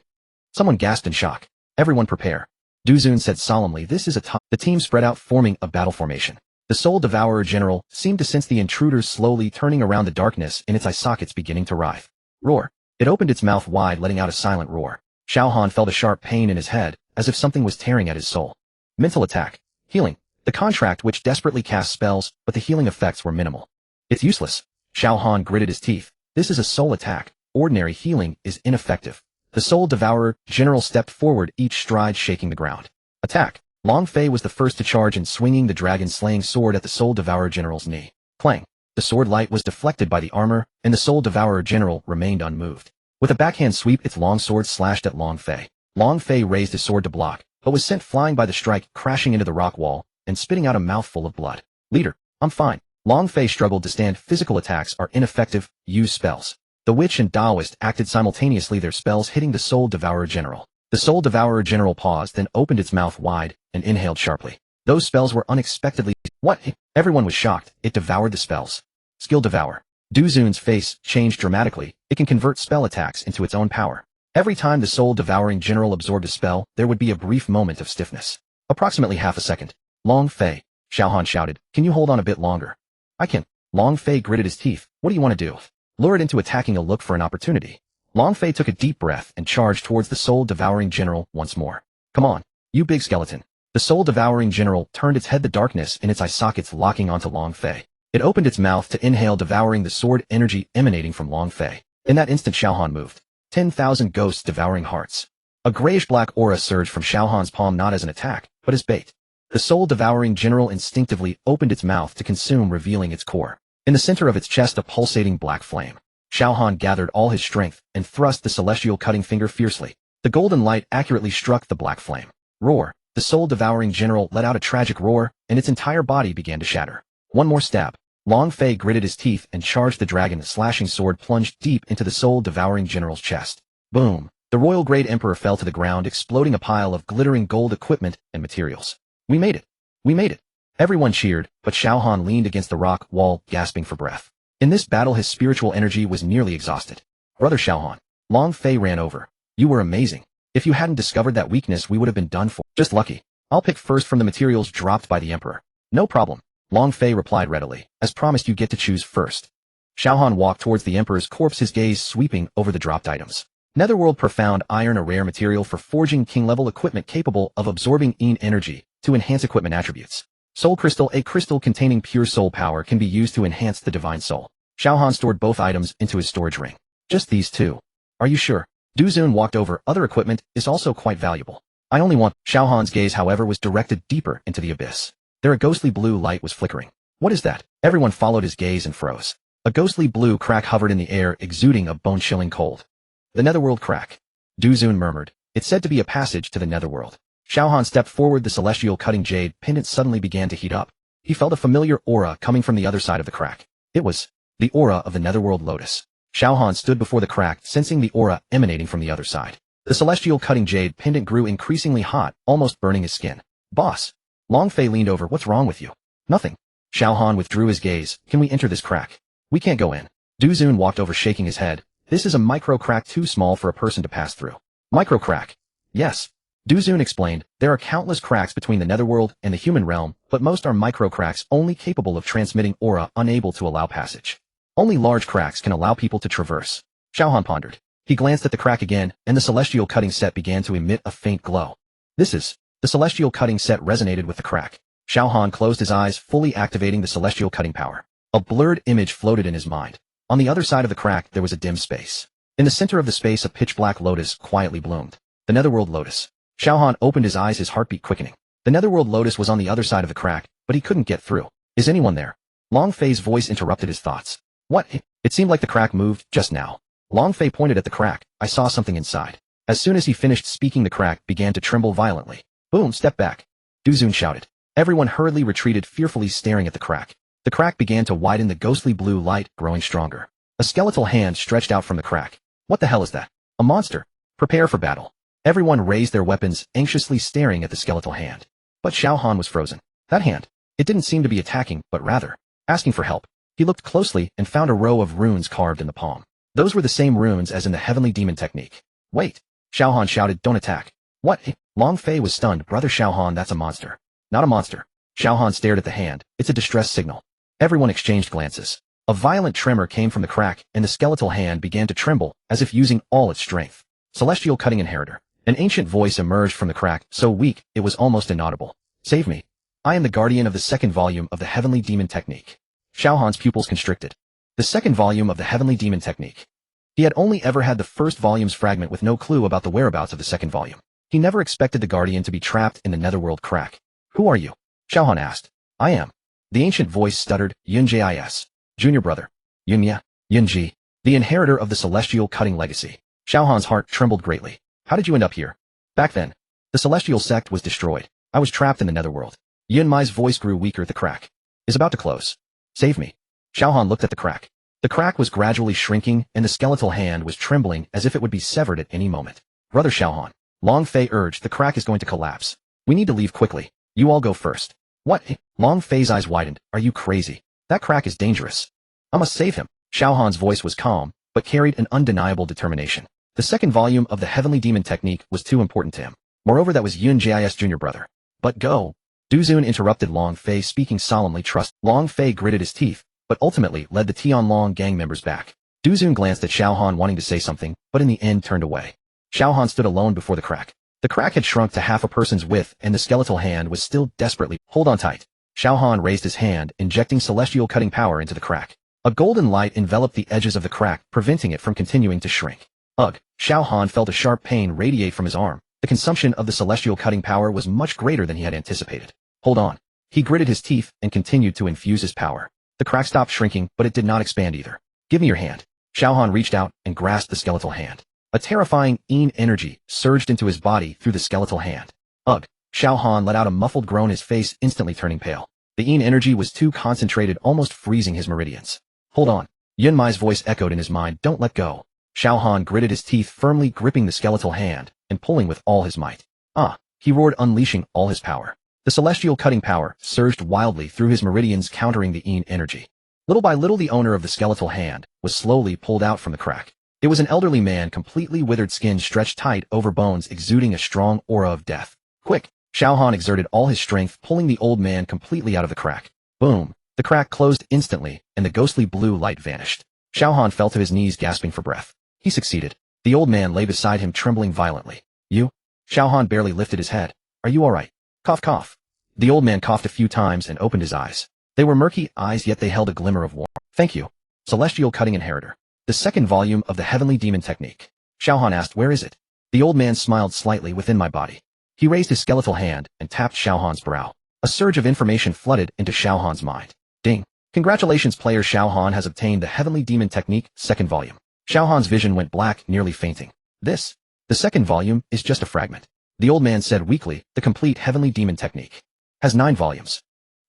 Someone gasped in shock. Everyone prepare. Du Zun said solemnly, this is atop. The team spread out, forming a battle formation. The Soul Devourer General seemed to sense the intruders, slowly turning around, the darkness in its eye sockets beginning to writhe. Roar. It opened its mouth wide, letting out a silent roar. Xiao Han felt a sharp pain in his head, as if something was tearing at his soul. Mental attack. Healing. The contract which desperately cast spells, but the healing effects were minimal. It's useless. Xiao Han gritted his teeth. This is a soul attack. Ordinary healing is ineffective. The Soul Devourer General stepped forward, each stride shaking the ground. Attack. Long Fei was the first to charge, and swinging the dragon-slaying sword at the Soul Devourer General's knee. Clang. The sword light was deflected by the armor, and the Soul Devourer General remained unmoved. With a backhand sweep, its long sword slashed at Long Fei. Long Fei raised his sword to block, but was sent flying by the strike, crashing into the rock wall, and spitting out a mouthful of blood. Leader, I'm fine. Long Fei struggled to stand. Physical attacks are ineffective. Use spells. The witch and Daoist acted simultaneously, their spells hitting the Soul Devourer General. The Soul Devourer General paused, then opened its mouth wide, and inhaled sharply. Those spells were unexpectedly— What? Everyone was shocked. It devoured the spells. Skill devour. Duzun's face changed dramatically. It can convert spell attacks into its own power. Every time the soul-devouring general absorbed a spell, there would be a brief moment of stiffness. Approximately half a second. Long Fei, Xiao Han shouted, can you hold on a bit longer? I can. Long Fei gritted his teeth. What do you want to do? Lured into attacking a look for an opportunity. Long Fei took a deep breath and charged towards the soul-devouring general once more. Come on, you big skeleton. The soul-devouring general turned its head, the darkness in its eye sockets locking onto Long Fei. It opened its mouth to inhale, devouring the sword energy emanating from Long Fei. In that instant, Xiao Han moved. 10,000 ghosts devouring hearts. A grayish-black aura surged from Xiao Han's palm, not as an attack, but as bait. The soul-devouring general instinctively opened its mouth to consume, revealing its core. In the center of its chest, a pulsating black flame. Xiao Han gathered all his strength and thrust the celestial cutting finger fiercely. The golden light accurately struck the black flame. Roar! The soul-devouring general let out a tragic roar, and its entire body began to shatter. One more stab. Long Fei gritted his teeth and charged the dragon. The slashing sword plunged deep into the soul-devouring general's chest. Boom! The royal-grade emperor fell to the ground, exploding a pile of glittering gold equipment and materials. We made it! We made it! Everyone cheered, but Xiao Han leaned against the rock wall, gasping for breath. In this battle, his spiritual energy was nearly exhausted. Brother Xiao Han. Long Fei ran over. You were amazing. If you hadn't discovered that weakness, we would have been done for. Just lucky. I'll pick first from the materials dropped by the emperor. No problem. Long Fei replied readily. As promised, you get to choose first. Xiao Han walked towards the emperor's corpse, his gaze sweeping over the dropped items. Netherworld Profound Iron, a rare material for forging king-level equipment capable of absorbing EN energy to enhance equipment attributes. Soul Crystal, a crystal containing pure soul power, can be used to enhance the divine soul. Xiao Han stored both items into his storage ring. Just these two. Are you sure? Duzun walked over. Other equipment is also quite valuable. I only want— Xiao Han's gaze, however, was directed deeper into the abyss. There a ghostly blue light was flickering. What is that? Everyone followed his gaze and froze. A ghostly blue crack hovered in the air, exuding a bone-chilling cold. The Netherworld crack. Duzun murmured. It's said to be a passage to the Netherworld. Xiao Han stepped forward. The celestial cutting jade pendant suddenly began to heat up. He felt a familiar aura coming from the other side of the crack. It was the aura of the Netherworld Lotus. Xiao Han stood before the crack, sensing the aura emanating from the other side. The celestial cutting jade pendant grew increasingly hot, almost burning his skin. Boss. Long Fei leaned over. What's wrong with you? Nothing. Xiao Han withdrew his gaze. Can we enter this crack? We can't go in. Duzun walked over, shaking his head. This is a micro crack, too small for a person to pass through. Micro crack. Yes. Duzun explained. There are countless cracks between the Netherworld and the human realm, but most are micro cracks, only capable of transmitting aura, unable to allow passage. Only large cracks can allow people to traverse. Xiao Han pondered. He glanced at the crack again, and the celestial cutting set began to emit a faint glow. This is— The celestial cutting set resonated with the crack. Xiao Han closed his eyes, fully activating the celestial cutting power. A blurred image floated in his mind. On the other side of the crack, there was a dim space. In the center of the space, a pitch-black lotus quietly bloomed. The Netherworld Lotus. Xiao Han opened his eyes, his heartbeat quickening. The Netherworld Lotus was on the other side of the crack, but he couldn't get through. Is anyone there? Long Fei's voice interrupted his thoughts. What? It seemed like the crack moved just now. Long Fei pointed at the crack. I saw something inside. As soon as he finished speaking, the crack began to tremble violently. Boom! Step back. Duzun shouted. Everyone hurriedly retreated, fearfully staring at the crack. The crack began to widen, the ghostly blue light growing stronger. A skeletal hand stretched out from the crack. What the hell is that? A monster. Prepare for battle. Everyone raised their weapons, anxiously staring at the skeletal hand. But Xiao Han was frozen. That hand. It didn't seem to be attacking, but rather asking for help. He looked closely and found a row of runes carved in the palm. Those were the same runes as in the heavenly demon technique. Wait. Xiao Han shouted, don't attack. What? Long Fei was stunned. Brother Xiao Han, that's a monster. Not a monster. Xiao Han stared at the hand. It's a distress signal. Everyone exchanged glances. A violent tremor came from the crack, and the skeletal hand began to tremble, as if using all its strength. Celestial cutting inheritor. An ancient voice emerged from the crack, so weak, it was almost inaudible. Save me. I am the guardian of the second volume of the heavenly demon technique. Xiao Han's pupils constricted. The second volume of the heavenly demon technique. He had only ever had the first volume's fragment with no clue about the whereabouts of the second volume. He never expected the guardian to be trapped in the Netherworld crack. Who are you? Xiao Han asked. I am. The ancient voice stuttered, Yunjis. Junior brother. Yunya. Yunji. The inheritor of the celestial cutting legacy. Xiao Han's heart trembled greatly. How did you end up here? Back then, the celestial sect was destroyed. I was trapped in the Netherworld. Yunmai's voice grew weaker. The crack is about to close. Save me. Xiao Han looked at the crack. The crack was gradually shrinking, and the skeletal hand was trembling as if it would be severed at any moment. Brother Xiao Han. Long Fei urged, the crack is going to collapse. We need to leave quickly. You all go first. What? Long Fei's eyes widened. Are you crazy? That crack is dangerous. I must save him. Xiao Han's voice was calm, but carried an undeniable determination. The second volume of the Heavenly Demon Technique was too important to him. Moreover, that was Yun Ji's junior brother. But go. Duzun interrupted Long Fei, speaking solemnly. Trust. Long Fei gritted his teeth, but ultimately led the Tianlong gang members back. Duzun glanced at Xiao Han, wanting to say something, but in the end turned away. Xiao Han stood alone before the crack. The crack had shrunk to half a person's width, and the skeletal hand was still desperately. Hold on tight. Xiao Han raised his hand, injecting celestial cutting power into the crack. A golden light enveloped the edges of the crack, preventing it from continuing to shrink. Ugh! Xiao Han felt a sharp pain radiate from his arm. The consumption of the celestial cutting power was much greater than he had anticipated. Hold on. He gritted his teeth and continued to infuse his power. The crack stopped shrinking, but it did not expand either. Give me your hand. Xiao Han reached out and grasped the skeletal hand. A terrifying energy surged into his body through the skeletal hand. Ugh! Xiao Han let out a muffled groan, his face instantly turning pale. The energy was too concentrated, almost freezing his meridians. Hold on. Yun Mai's voice echoed in his mind. Don't let go. Xiao Han gritted his teeth, firmly gripping the skeletal hand and pulling with all his might. Ah! He roared, unleashing all his power. The celestial cutting power surged wildly through his meridians, countering the energy. Little by little, the owner of the skeletal hand was slowly pulled out from the crack. It was an elderly man, completely withered skin stretched tight over bones, exuding a strong aura of death. Quick! Xiao Han exerted all his strength, pulling the old man completely out of the crack. Boom! The crack closed instantly, and the ghostly blue light vanished. Xiao Han fell to his knees, gasping for breath. He succeeded. The old man lay beside him, trembling violently. You? Xiao Han barely lifted his head. Are you all right? Cough, cough. The old man coughed a few times and opened his eyes. They were murky eyes, yet they held a glimmer of warmth. Thank you. Celestial Cutting Inheritor. The second volume of the Heavenly Demon Technique. Xiao Han asked, where is it? The old man smiled slightly. Within my body. He raised his skeletal hand and tapped Xiao Han's brow. A surge of information flooded into Xiao Han's mind. Ding. Congratulations, player. Xiao Han has obtained the Heavenly Demon Technique, second volume. Xiao Han's vision went black, nearly fainting. The second volume, is just a fragment. The old man said weakly. The complete Heavenly Demon Technique has 9 volumes.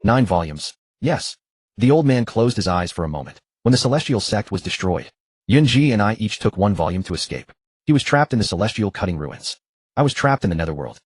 9 volumes. Yes. The old man closed his eyes for a moment. When the celestial sect was destroyed, Yunji and I each took 1 volume to escape. He was trapped in the celestial cutting ruins. I was trapped in the netherworld.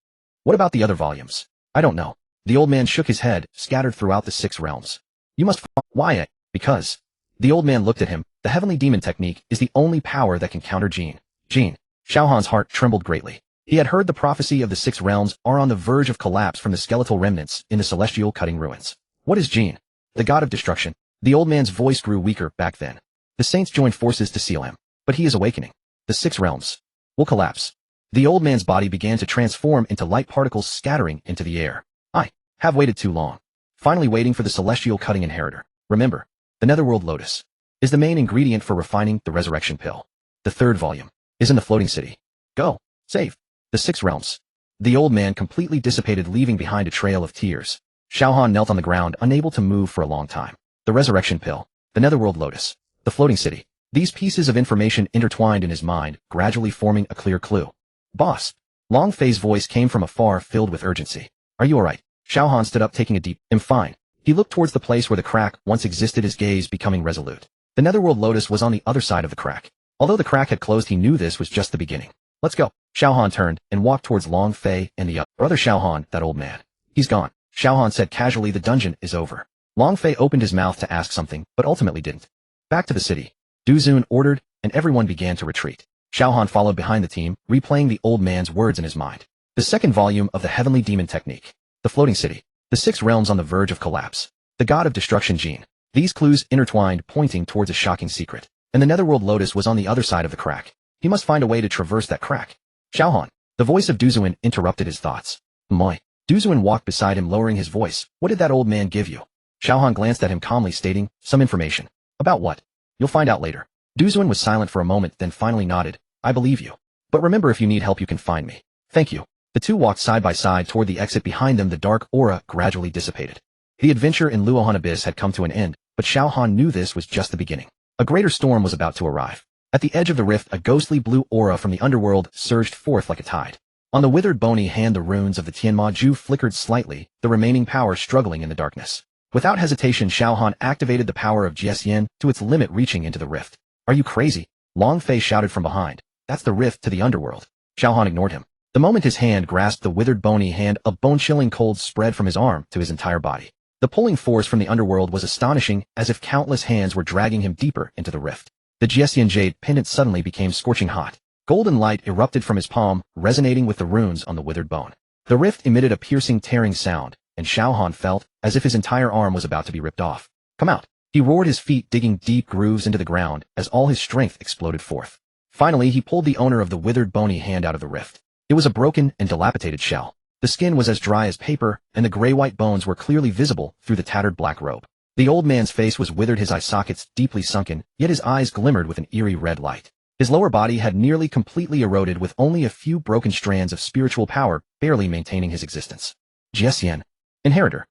What about the other volumes? I don't know. The old man shook his head, scattered throughout the 6 realms. You must why? Because. The old man looked at him. The Heavenly Demon Technique is the only power that can counter Jin. Xiao Han's heart trembled greatly. He had heard the prophecy of the 6 realms are on the verge of collapse from the skeletal remnants in the celestial cutting ruins. What is Jin? The god of destruction. The old man's voice grew weaker. Back then, the saints joined forces to seal him. But he is awakening. The 6 realms will collapse. The old man's body began to transform into light particles, scattering into the air. I have waited too long. Finally waiting for the celestial cutting inheritor. Remember, the netherworld lotus is the main ingredient for refining the resurrection pill. The 3rd volume is in the floating city. Go. Save the 6 realms. The old man completely dissipated, leaving behind a trail of tears. Xiao Han knelt on the ground, unable to move for a long time. The resurrection pill, the netherworld lotus, the floating city. These pieces of information intertwined in his mind, gradually forming a clear clue. Boss. Long Fei's voice came from afar, filled with urgency. Are you alright? Xiao Han stood up, taking a deep, I'm fine. He looked towards the place where the crack once existed, his gaze becoming resolute. The netherworld lotus was on the other side of the crack. Although the crack had closed, he knew this was just the beginning. Let's go. Xiao Han turned and walked towards Long Fei and the other Xiao Han, that old man. He's gone. Xiao Han said casually, the dungeon is over. Long Fei opened his mouth to ask something, but ultimately didn't. Back to the city. Duzun ordered, and everyone began to retreat. Xiao Han followed behind the team, replaying the old man's words in his mind. The second volume of the Heavenly Demon Technique. The floating city. The 6 realms on the verge of collapse. The god of destruction Jin. These clues intertwined, pointing towards a shocking secret. And the netherworld lotus was on the other side of the crack. He must find a way to traverse that crack. Xiao Han. The voice of Duzuan interrupted his thoughts. Moi. Duzuan walked beside him, lowering his voice. What did that old man give you? Xiao Han glanced at him calmly, stating, some information. About what? You'll find out later. Duzuan was silent for a moment, then finally nodded. I believe you. But remember, if you need help, you can find me. Thank you. The two walked side by side toward the exit. Behind them, the dark aura gradually dissipated. The adventure in Luohan Abyss had come to an end, but Xiao Han knew this was just the beginning. A greater storm was about to arrive. At the edge of the rift, a ghostly blue aura from the underworld surged forth like a tide. On the withered bony hand, the runes of the Tianma Ju flickered slightly, the remaining power struggling in the darkness. Without hesitation, Xiao Han activated the power of Jian to its limit, reaching into the rift. Are you crazy? Long Fei shouted from behind. That's the rift to the underworld. Xiao Han ignored him. The moment his hand grasped the withered bony hand, a bone-chilling cold spread from his arm to his entire body. The pulling force from the underworld was astonishing, as if countless hands were dragging him deeper into the rift. The Jiesian jade pendant suddenly became scorching hot. Golden light erupted from his palm, resonating with the runes on the withered bone. The rift emitted a piercing, tearing sound, and Xiao Han felt as if his entire arm was about to be ripped off. "Come out!" He roared, his feet digging deep grooves into the ground as all his strength exploded forth. Finally, he pulled the owner of the withered bony hand out of the rift. It was a broken and dilapidated shell. The skin was as dry as paper, and the gray-white bones were clearly visible through the tattered black robe. The old man's face was withered, his eye sockets deeply sunken, yet his eyes glimmered with an eerie red light. His lower body had nearly completely eroded, with only a few broken strands of spiritual power barely maintaining his existence. Jiesian, inheritor.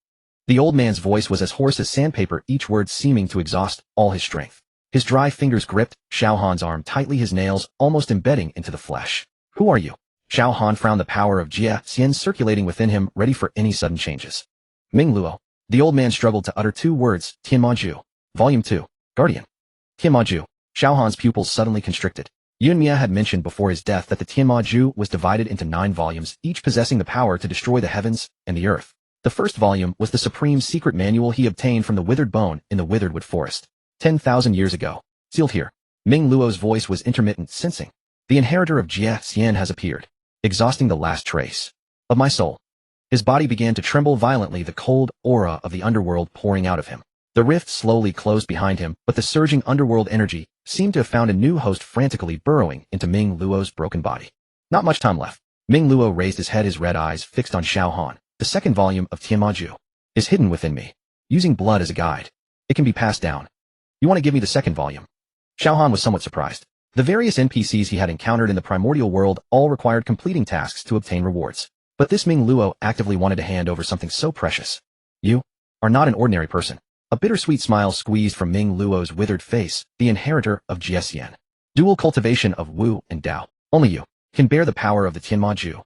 The old man's voice was as hoarse as sandpaper, each word seeming to exhaust all his strength. His dry fingers gripped Xiao Han's arm tightly, his nails almost embedding into the flesh. "Who are you?" Xiao Han frowned, the power of Jiesian circulating within him, ready for any sudden changes. "Ming Luo." The old man struggled to utter two words. "Tianmaju. Volume 2. Guardian." Tianmaju. Xiao Han's pupils suddenly constricted. Yunmia had mentioned before his death that the Tianmaju was divided into 9 volumes, each possessing the power to destroy the heavens and the earth. The first volume was the supreme secret manual he obtained from the withered bone in the Witheredwood Forest. 10,000 years ago. Sealed here. Ming Luo's voice was intermittent, sensing. The inheritor of Jiesian has appeared, exhausting the last trace of my soul. His body began to tremble violently, the cold aura of the underworld pouring out of him. The rift slowly closed behind him, but the surging underworld energy seemed to have found a new host, frantically burrowing into Ming Luo's broken body. Not much time left. Ming Luo raised his head, his red eyes fixed on Xiao Han. "The second volume of Tianmaju is hidden within me, using blood as a guide. It can be passed down. You want to give me the second volume?" Xiao Han was somewhat surprised. The various NPCs he had encountered in the primordial world all required completing tasks to obtain rewards. But this Ming Luo actively wanted to hand over something so precious. "You are not an ordinary person." A bittersweet smile squeezed from Ming Luo's withered face, the inheritor of Jiesian. "Dual cultivation of Wu and Dao. Only you can bear the power of the Tianmaju."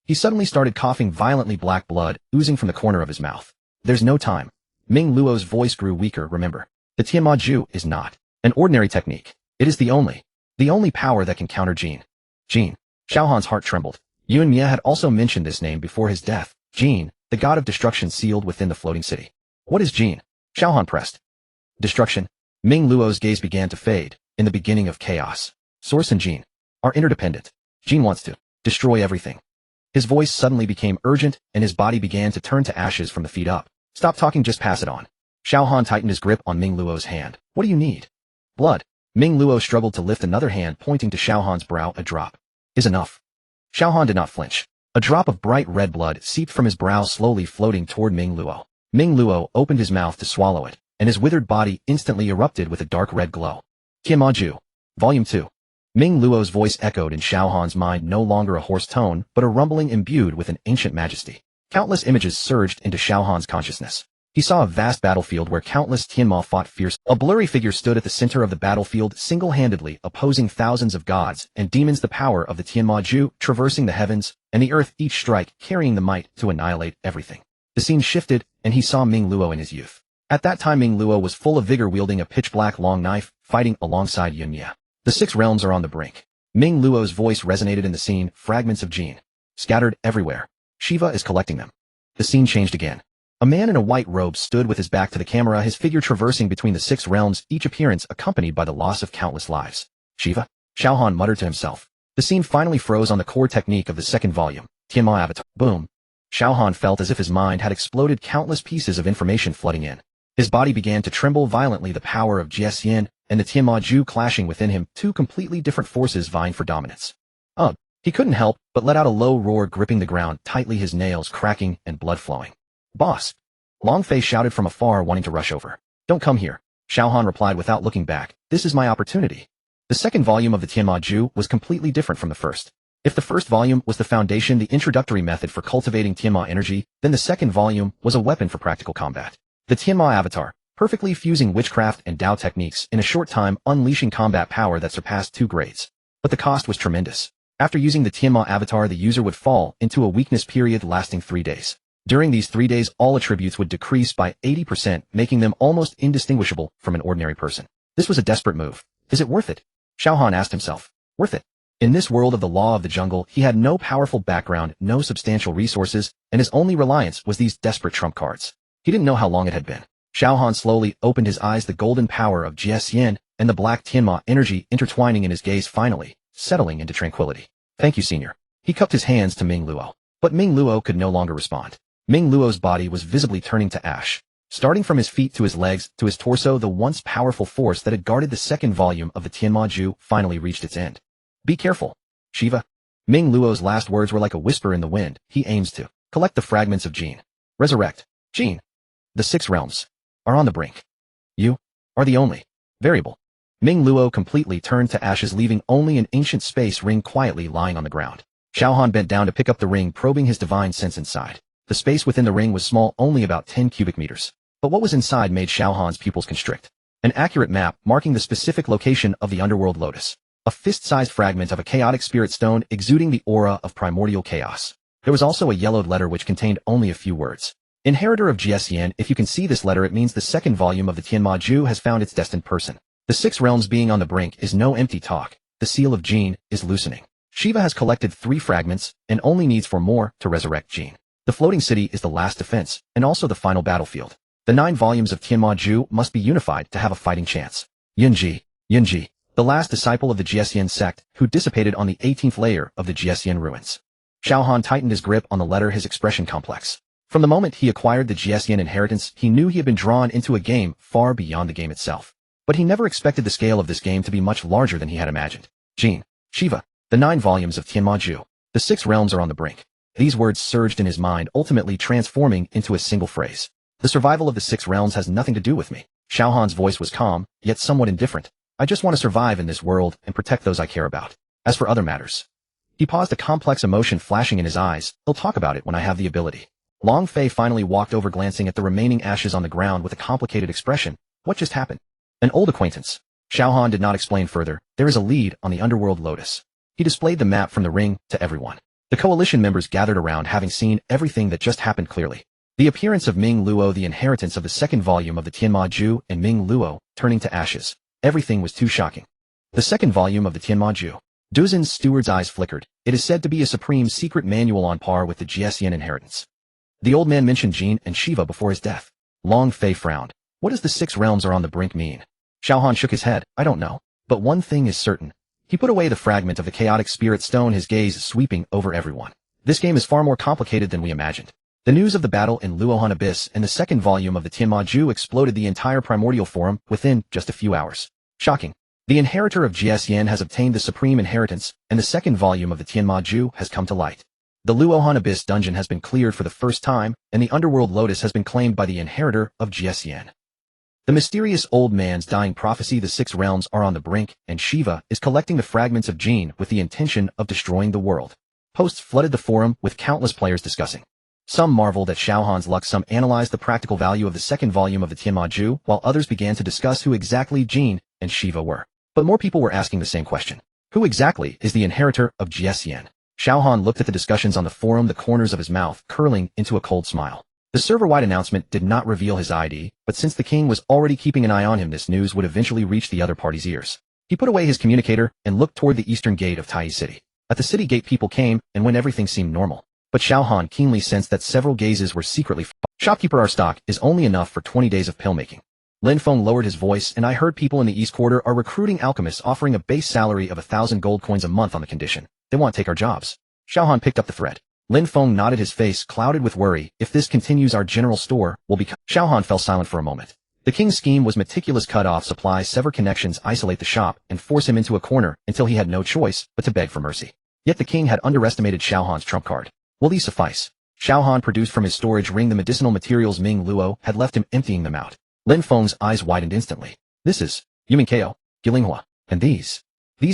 He suddenly started coughing violently, black blood oozing from the corner of his mouth. "There's no time." Ming Luo's voice grew weaker. "Remember, the Tianmaju is not an ordinary technique. It is the only power that can counter Jin." Jin. Xiao Han's heart trembled. Yunmia had also mentioned this name before his death. Jin, the god of destruction sealed within the floating city. "What is Jin?" Xiao Han pressed. "Destruction." Ming Luo's gaze began to fade. "In the beginning of chaos, Source and Jin are interdependent. Jin wants to destroy everything." His voice suddenly became urgent, and his body began to turn to ashes from the feet up. "Stop talking, just pass it on." Xiao Han tightened his grip on Ming Luo's hand. "What do you need?" "Blood." Ming Luo struggled to lift another hand, pointing to Xiao Han's brow. "A drop is enough." Xiao Han did not flinch. A drop of bright red blood seeped from his brow, slowly floating toward Ming Luo. Ming Luo opened his mouth to swallow it, and his withered body instantly erupted with a dark red glow. "Tianmaju. Volume 2. Ming Luo's voice echoed in Xiao Han's mind, no longer a hoarse tone, but a rumbling imbued with an ancient majesty. Countless images surged into Xiao Han's consciousness. He saw a vast battlefield where countless Tianma fought fierce. A blurry figure stood at the center of the battlefield, single-handedly opposing thousands of gods and demons, the power of the Tianmaju traversing the heavens and the earth, each strike carrying the might to annihilate everything. The scene shifted, and he saw Ming Luo in his youth. At that time, Ming Luo was full of vigor, wielding a pitch-black long knife, fighting alongside Yunmia. "The 6 realms are on the brink." Ming Luo's voice resonated in the scene, fragments of Jin scattered everywhere. "Shiva is collecting them." The scene changed again. A man in a white robe stood with his back to the camera, his figure traversing between the 6 realms, each appearance accompanied by the loss of countless lives. "Shiva?" Xiao Han muttered to himself. The scene finally froze on the core technique of the second volume, Tianma Avatar. Boom. Xiao Han felt as if his mind had exploded, countless pieces of information flooding in. His body began to tremble violently, the power of Jiesian and the Tianmaju clashing within him, 2 completely different forces vying for dominance. Ugh. He couldn't help but let out a low roar, gripping the ground tightly, his nails cracking and blood flowing. "Boss!" Longfei shouted from afar, wanting to rush over. "Don't come here." Xiao Han replied without looking back. "This is my opportunity." The second volume of the Tianmaju was completely different from the first. If the first volume was the foundation, the introductory method for cultivating Tianma energy, then the second volume was a weapon for practical combat. The Tianma Avatar, perfectly fusing witchcraft and Dao techniques in a short time, unleashing combat power that surpassed 2 grades. But the cost was tremendous. After using the Tianma Avatar, the user would fall into a weakness period lasting 3 days. During these 3 days, all attributes would decrease by 80%, making them almost indistinguishable from an ordinary person. This was a desperate move. Is it worth it? Xiao Han asked himself. Worth it? In this world of the law of the jungle, he had no powerful background, no substantial resources, and his only reliance was these desperate trump cards. He didn't know how long it had been. Xiao Han slowly opened his eyes, the golden power of Jian and the black Tianma energy intertwining in his gaze, finally settling into tranquility. Thank you, senior. He cupped his hands to Ming Luo. But Ming Luo could no longer respond. Ming Luo's body was visibly turning to ash. Starting from his feet to his legs to his torso, the once powerful force that had guarded the second volume of the Tianma Ju finally reached its end. Be careful, Shiva. Ming Luo's last words were like a whisper in the wind. He aims to collect the fragments of Jin. Resurrect. Jin. The 6 realms are on the brink. You are the only variable. Ming Luo completely turned to ashes, leaving only an ancient space ring quietly lying on the ground. Xiao Han bent down to pick up the ring, probing his divine sense inside. The space within the ring was small, only about 10 cubic meters. But what was inside made Xiao Han's pupils constrict. An accurate map marking the specific location of the underworld lotus. A fist-sized fragment of a chaotic spirit stone exuding the aura of primordial chaos. There was also a yellowed letter which contained only a few words. Inheritor of Jian. If you can see this letter, it means the second volume of the Tianma Ju has found its destined person. The 6 realms being on the brink is no empty talk. The seal of Jin is loosening. Shiva has collected 3 fragments and only needs 4 more to resurrect Jin. The floating city is the last defense and also the final battlefield. The 9 volumes of Tianma Ju must be unified to have a fighting chance. Yunji, the last disciple of the Jian sect, who dissipated on the 18th layer of the Jian ruins. Xiao Han tightened his grip on the letter, his expression complex. From the moment he acquired the Jian inheritance, he knew he had been drawn into a game far beyond the game itself. But he never expected the scale of this game to be much larger than he had imagined. Jin, Shiva, the 9 volumes of Tianma Ju. The 6 realms are on the brink. These words surged in his mind, ultimately transforming into a single phrase. The survival of the 6 realms has nothing to do with me. Xiao Han's voice was calm, yet somewhat indifferent. I just want to survive in this world and protect those I care about. As for other matters. He paused, a complex emotion flashing in his eyes. He'll talk about it when I have the ability. Long Fei finally walked over, glancing at the remaining ashes on the ground with a complicated expression. What just happened? An old acquaintance. Xiao Han did not explain further. There is a lead on the underworld lotus. He displayed the map from the ring to everyone. The coalition members gathered around, having seen everything that just happened clearly. The appearance of Ming Luo, the inheritance of the second volume of the Tianma Ju, and Ming Luo turning to ashes. Everything was too shocking. The second volume of the Tianma Ju. Duzin's steward's eyes flickered. It is said to be a supreme secret manual on par with the Jian inheritance. The old man mentioned Jin and Shiva before his death. Long Fei frowned. What does the 6 realms are on the brink mean? Xiao Han shook his head. I don't know. But one thing is certain. He put away the fragment of the chaotic spirit stone, his gaze sweeping over everyone. This game is far more complicated than we imagined. The news of the battle in Luohan Abyss and the second volume of the Tianma Ju exploded the entire primordial forum within just a few hours. Shocking. The inheritor of Jian has obtained the supreme inheritance, and the second volume of the Tianma Ju has come to light. The Luohan Abyss dungeon has been cleared for the first time, and the underworld lotus has been claimed by the inheritor of Jian. The mysterious old man's dying prophecy, the 6 realms are on the brink, and Shiva is collecting the fragments of Jin with the intention of destroying the world. Posts flooded the forum with countless players discussing. Some marveled at Xiao Han's luck, some analyzed the practical value of the second volume of the Tianma Ju, while others began to discuss who exactly Jin and Shiva were. But more people were asking the same question. Who exactly is the inheritor of Jian? Xiao Han looked at the discussions on the forum, the corners of his mouth curling into a cold smile. The server-wide announcement did not reveal his ID, but since the king was already keeping an eye on him, this news would eventually reach the other party's ears. He put away his communicator and looked toward the eastern gate of Tai City. At the city gate, people came and went, everything seemed normal. But Xiao Han keenly sensed that several gazes were secretly Shopkeeper, our stock is only enough for 20 days of pill making. Lin Feng lowered his voice, and I heard people in the East Quarter are recruiting alchemists, offering a base salary of 1,000 gold coins a month on the condition they won't take our jobs. Xiao Han picked up the thread. Lin Feng nodded, his face clouded with worry. If this continues, our general store will become... Xiao Han fell silent for a moment. The king's scheme was meticulous: cut off supplies, sever connections, isolate the shop, and force him into a corner until he had no choice but to beg for mercy. Yet the king had underestimated Xiao Han's trump card. Will these suffice? Xiao Han produced from his storage ring the medicinal materials Ming Luo had left him, emptying them out. Lin Feng's eyes widened instantly. This is Yuminkeo, Gilinghua, and these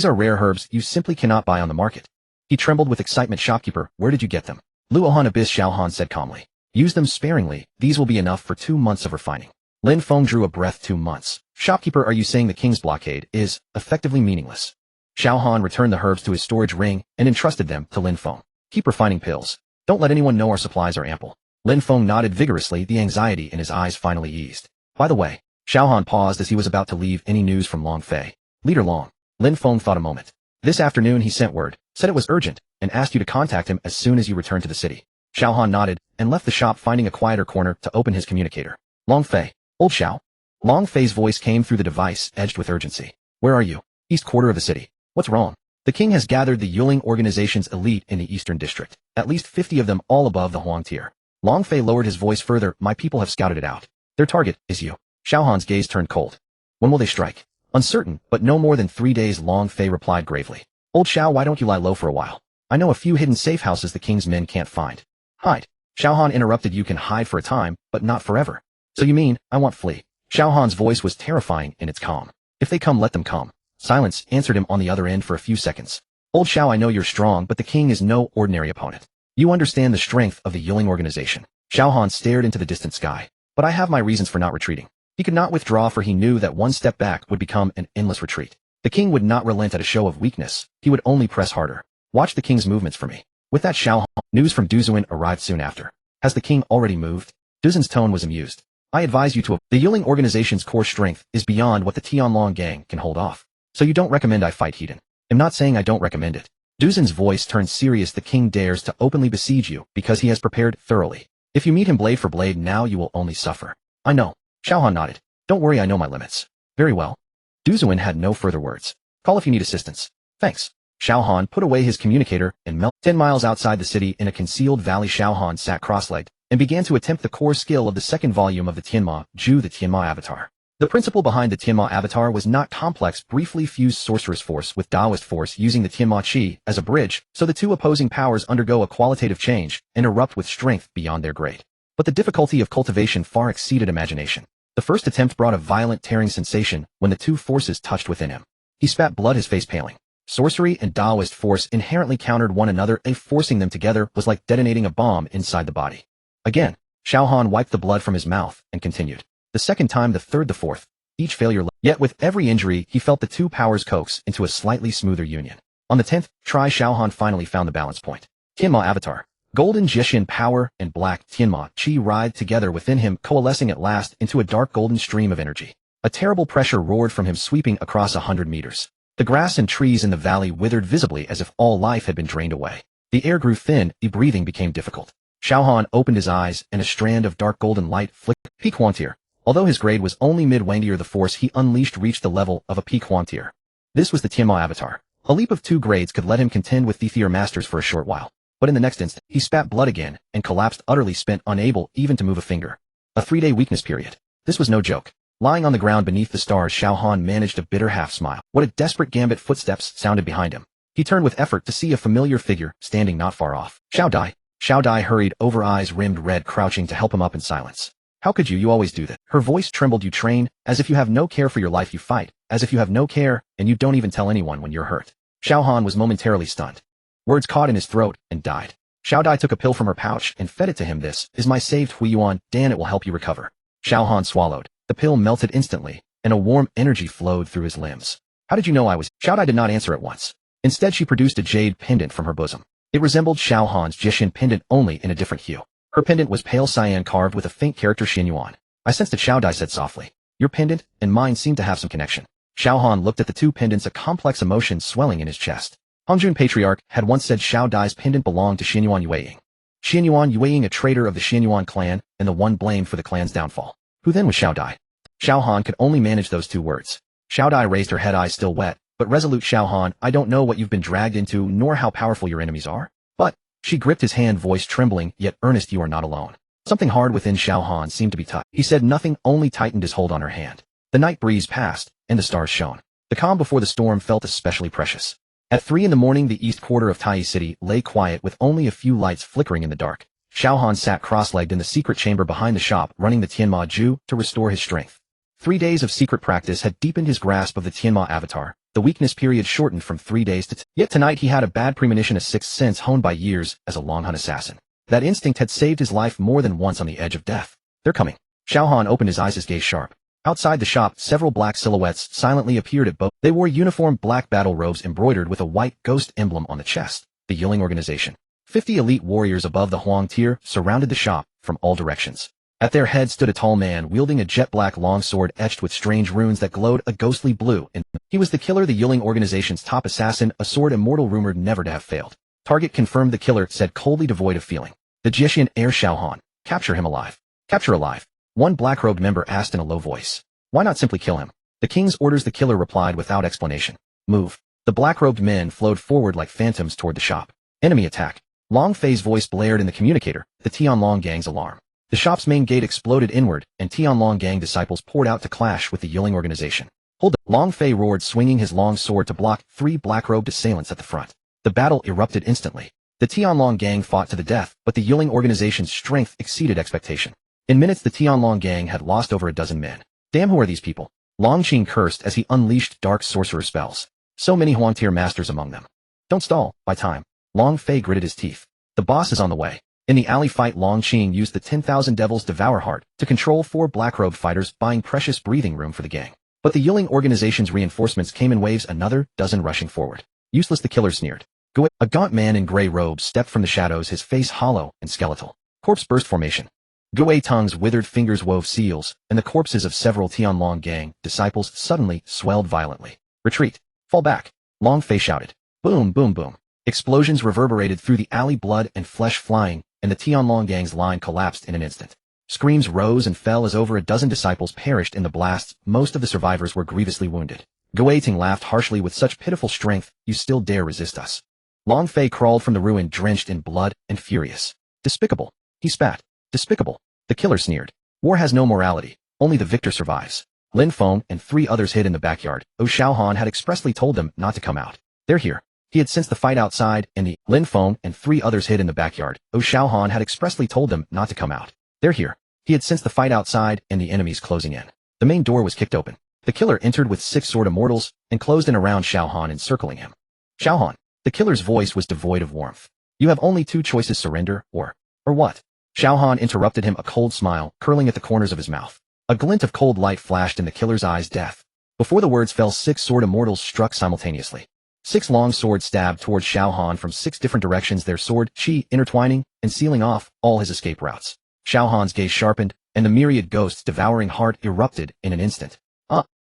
are rare herbs you simply cannot buy on the market. He trembled with excitement. Shopkeeper, where did you get them? Luohan Abyss, Xiao Han said calmly. Use them sparingly, these will be enough for 2 months of refining. Lin Feng drew a breath. 2 months. Shopkeeper, are you saying the king's blockade is effectively meaningless? Xiao Han returned the herbs to his storage ring and entrusted them to Lin Feng. Keep refining pills. Don't let anyone know our supplies are ample. Lin Feng nodded vigorously, the anxiety in his eyes finally eased. By the way, Xiao Han paused as he was about to leave. Any news from Long Fei? Leader Long. Lin Feng thought a moment. This afternoon he sent word, said it was urgent, and asked you to contact him as soon as you return to the city. Xiao Han nodded, and left the shop, finding a quieter corner to open his communicator. Long Fei. Old Xiao. Long Fei's voice came through the device, edged with urgency. Where are you? East quarter of the city. What's wrong? The king has gathered the Yuling organization's elite in the eastern district, at least 50 of them, all above the Huang tier. Long Fei lowered his voice further. My people have scouted it out. Their target is you. Xiao Han's gaze turned cold. When will they strike? Uncertain, but no more than 3 days, Long Fei replied gravely. Old Xiao, why don't you lie low for a while? I know a few hidden safe houses the king's men can't find. Hide. Xiao Han interrupted. You can hide for a time, but not forever. So you mean, I want flee? Xiao Han's voice was terrifying in its calm. If they come, let them come. Silence answered him on the other end for a few seconds. Old Xiao, I know you're strong, but the king is no ordinary opponent. You understand the strength of the Yuling organization. Xiao Han stared into the distant sky. But I have my reasons for not retreating. He could not withdraw, for he knew that one step back would become an endless retreat. The king would not relent at a show of weakness. He would only press harder. Watch the king's movements for me. With that, Xiao Han, news from Duzuan arrived soon after. Has the king already moved? Duzuan's tone was amused. I advise you to. The Yuling organization's core strength is beyond what the Tianlong gang can hold off. So you don't recommend I fight Hedon? I'm not saying I don't recommend it. Duzuan's voice turned serious. The king dares to openly besiege you because he has prepared thoroughly. If you meet him blade for blade now, you will only suffer. I know. Xiao Han nodded. Don't worry, I know my limits. Very well. Duzuan had no further words. Call if you need assistance. Thanks. Xiao Han put away his communicator and 10 miles outside the city in a concealed valley. Xiao Han sat cross-legged and began to attempt the core skill of the second volume of the Tianma Ju, the Tianma avatar. The principle behind the Tianma avatar was not complex. Briefly fuse sorcerer's force with Taoist force using the Tianma Qi as a bridge, so the two opposing powers undergo a qualitative change and erupt with strength beyond their grade. But the difficulty of cultivation far exceeded imagination. The first attempt brought a violent tearing sensation when the two forces touched within him. He spat blood, his face paling. Sorcery and Taoist force inherently countered one another, and forcing them together was like detonating a bomb inside the body. Again, Xiao Han wiped the blood from his mouth and continued. The second time, the third, the fourth. Each failure yet with every injury, he felt the two powers coax into a slightly smoother union. On the 10th try, Xiao Han finally found the balance point. Tianma avatar. Golden Jishin power and black Tianma Qi writhed together within him, coalescing at last into a dark golden stream of energy. A terrible pressure roared from him, sweeping across 100 meters. The grass and trees in the valley withered visibly as if all life had been drained away. The air grew thin, the breathing became difficult. Xiao Han opened his eyes, and a strand of dark golden light flicked. Peak Huantier. Although his grade was only mid-Wangtier, the force he unleashed reached the level of a peak Huantier. This was the Tianma avatar. A leap of 2 grades could let him contend with the Thier masters for a short while. But in the next instant, he spat blood again, and collapsed utterly spent, unable even to move a finger. A 3-day weakness period. This was no joke. Lying on the ground beneath the stars, Xiao Han managed a bitter half-smile. What a desperate gambit! Footsteps sounded behind him. He turned with effort to see a familiar figure standing not far off. Xiao Dai. Xiao Dai hurried over, eyes rimmed red, crouching to help him up in silence. How could you always do that? Her voice trembled. You train, as if you have no care for your life. You fight, as if you have no care, and you don't even tell anyone when you're hurt. Xiao Han was momentarily stunned. Words caught in his throat and died. Xiao Dai took a pill from her pouch and fed it to him. This is my saved Huiyuan, Dan. It will help you recover. Xiao Han swallowed. The pill melted instantly, and a warm energy flowed through his limbs. How did you know I was? Xiao Dai did not answer at once. Instead, she produced a jade pendant from her bosom. It resembled Xiao Han's Jishin pendant, only in a different hue. Her pendant was pale cyan, carved with a faint character Xinyuan. I sensed it, Xiao Dai said softly. Your pendant and mine seem to have some connection. Xiao Han looked at the two pendants, a complex emotion swelling in his chest. Hongjun Patriarch had once said Xiao Dai's pendant belonged to Xinyuan Yueying. Xinyuan Yueying, a traitor of the Xinyuan clan, and the one blamed for the clan's downfall. Who then was Xiao Dai? Xiao Han could only manage those 2 words. Xiao Dai raised her head, eyes still wet, but resolute. Xiao Han, I don't know what you've been dragged into, nor how powerful your enemies are. But, she gripped his hand, voice trembling, yet earnest. You are not alone. Something hard within Xiao Han seemed to be touched. He said nothing, only tightened his hold on her hand. The night breeze passed, and the stars shone. The calm before the storm felt especially precious. At 3 in the morning, the east quarter of Tai City lay quiet with only a few lights flickering in the dark. Xiao Han sat cross-legged in the secret chamber behind the shop, running the Tianma Ju to restore his strength. 3 days of secret practice had deepened his grasp of the Tianma avatar. The weakness period shortened from 3 days to yet tonight he had a bad premonition, a sixth sense honed by years as a long-hunt assassin. That instinct had saved his life more than once on the edge of death. They're coming. Xiao Han opened his eyes, his gaze sharp. Outside the shop, several black silhouettes silently appeared at both. They wore uniform black battle robes embroidered with a white ghost emblem on the chest. The Yuling organization. 50 elite warriors above the Huang tier surrounded the shop from all directions. At their head stood a tall man wielding a jet-black longsword etched with strange runes that glowed a ghostly blue. He was the killer, the Yulin organization's top assassin, a sword immortal rumored never to have failed. Target confirmed, the killer said, coldly devoid of feeling. The Jishian heir Xiao Han. Capture him alive. Capture alive. One black-robed member asked in a low voice. Why not simply kill him? The king's orders, the killer replied without explanation. Move. The black-robed men flowed forward like phantoms toward the shop. Enemy attack. Long Fei's voice blared in the communicator, the Tianlong gang's alarm. The shop's main gate exploded inward, and Tianlong gang disciples poured out to clash with the Yulin organization. Hold up! Long Fei roared, swinging his long sword to block 3 black-robed assailants at the front. The battle erupted instantly. The Tianlong gang fought to the death, but the Yulin organization's strength exceeded expectation. In minutes, the Tianlong gang had lost over a dozen men. Damn, who are these people? Long Qing cursed as he unleashed dark sorcerer spells. So many Huangtier masters among them. Don't stall, buy time. Long Fei gritted his teeth. The boss is on the way. In the alley fight, Long Qing used the 10,000 Devils Devour Heart to control 4 black-robed fighters, buying precious breathing room for the gang. But the Yulin organization's reinforcements came in waves, another dozen rushing forward. Useless, the killer sneered. Go it. A gaunt man in gray robes stepped from the shadows, his face hollow and skeletal. Corpse burst formation. Gui Tong's withered fingers wove seals, and the corpses of several Tianlong gang disciples suddenly swelled violently. Retreat. Fall back. Long Fei shouted. Boom, boom, boom. Explosions reverberated through the alley, blood and flesh flying, and the Tianlong gang's line collapsed in an instant. Screams rose and fell as over a dozen disciples perished in the blasts. Most of the survivors were grievously wounded. Gui Ting laughed harshly. With such pitiful strength, you still dare resist us? Long Fei crawled from the ruin, drenched in blood and furious. Despicable. He spat. Despicable. The killer sneered. War has no morality. Only the victor survives. Lin Feng and 3 others hid in the backyard. Xiao Han had expressly told them not to come out. They're here. He had sensed the fight outside, and the Lin Feng and 3 others hid in the backyard. Xiao Han had expressly told them not to come out. They're here. He had sensed the fight outside, and the enemies closing in. The main door was kicked open. The killer entered with 6 sword immortals, and closed in around Xiao Han, encircling him. Xiao Han. The killer's voice was devoid of warmth. You have only 2 choices: surrender, or what? Xiao Han interrupted him, a cold smile curling at the corners of his mouth. A glint of cold light flashed in the killer's eyes. Death. Before the words fell, 6 sword immortals struck simultaneously. 6 long swords stabbed towards Xiao Han from 6 different directions, their sword chi intertwining and sealing off all his escape routes. Xiao Han's gaze sharpened, and the myriad ghosts devouring heart erupted in an instant.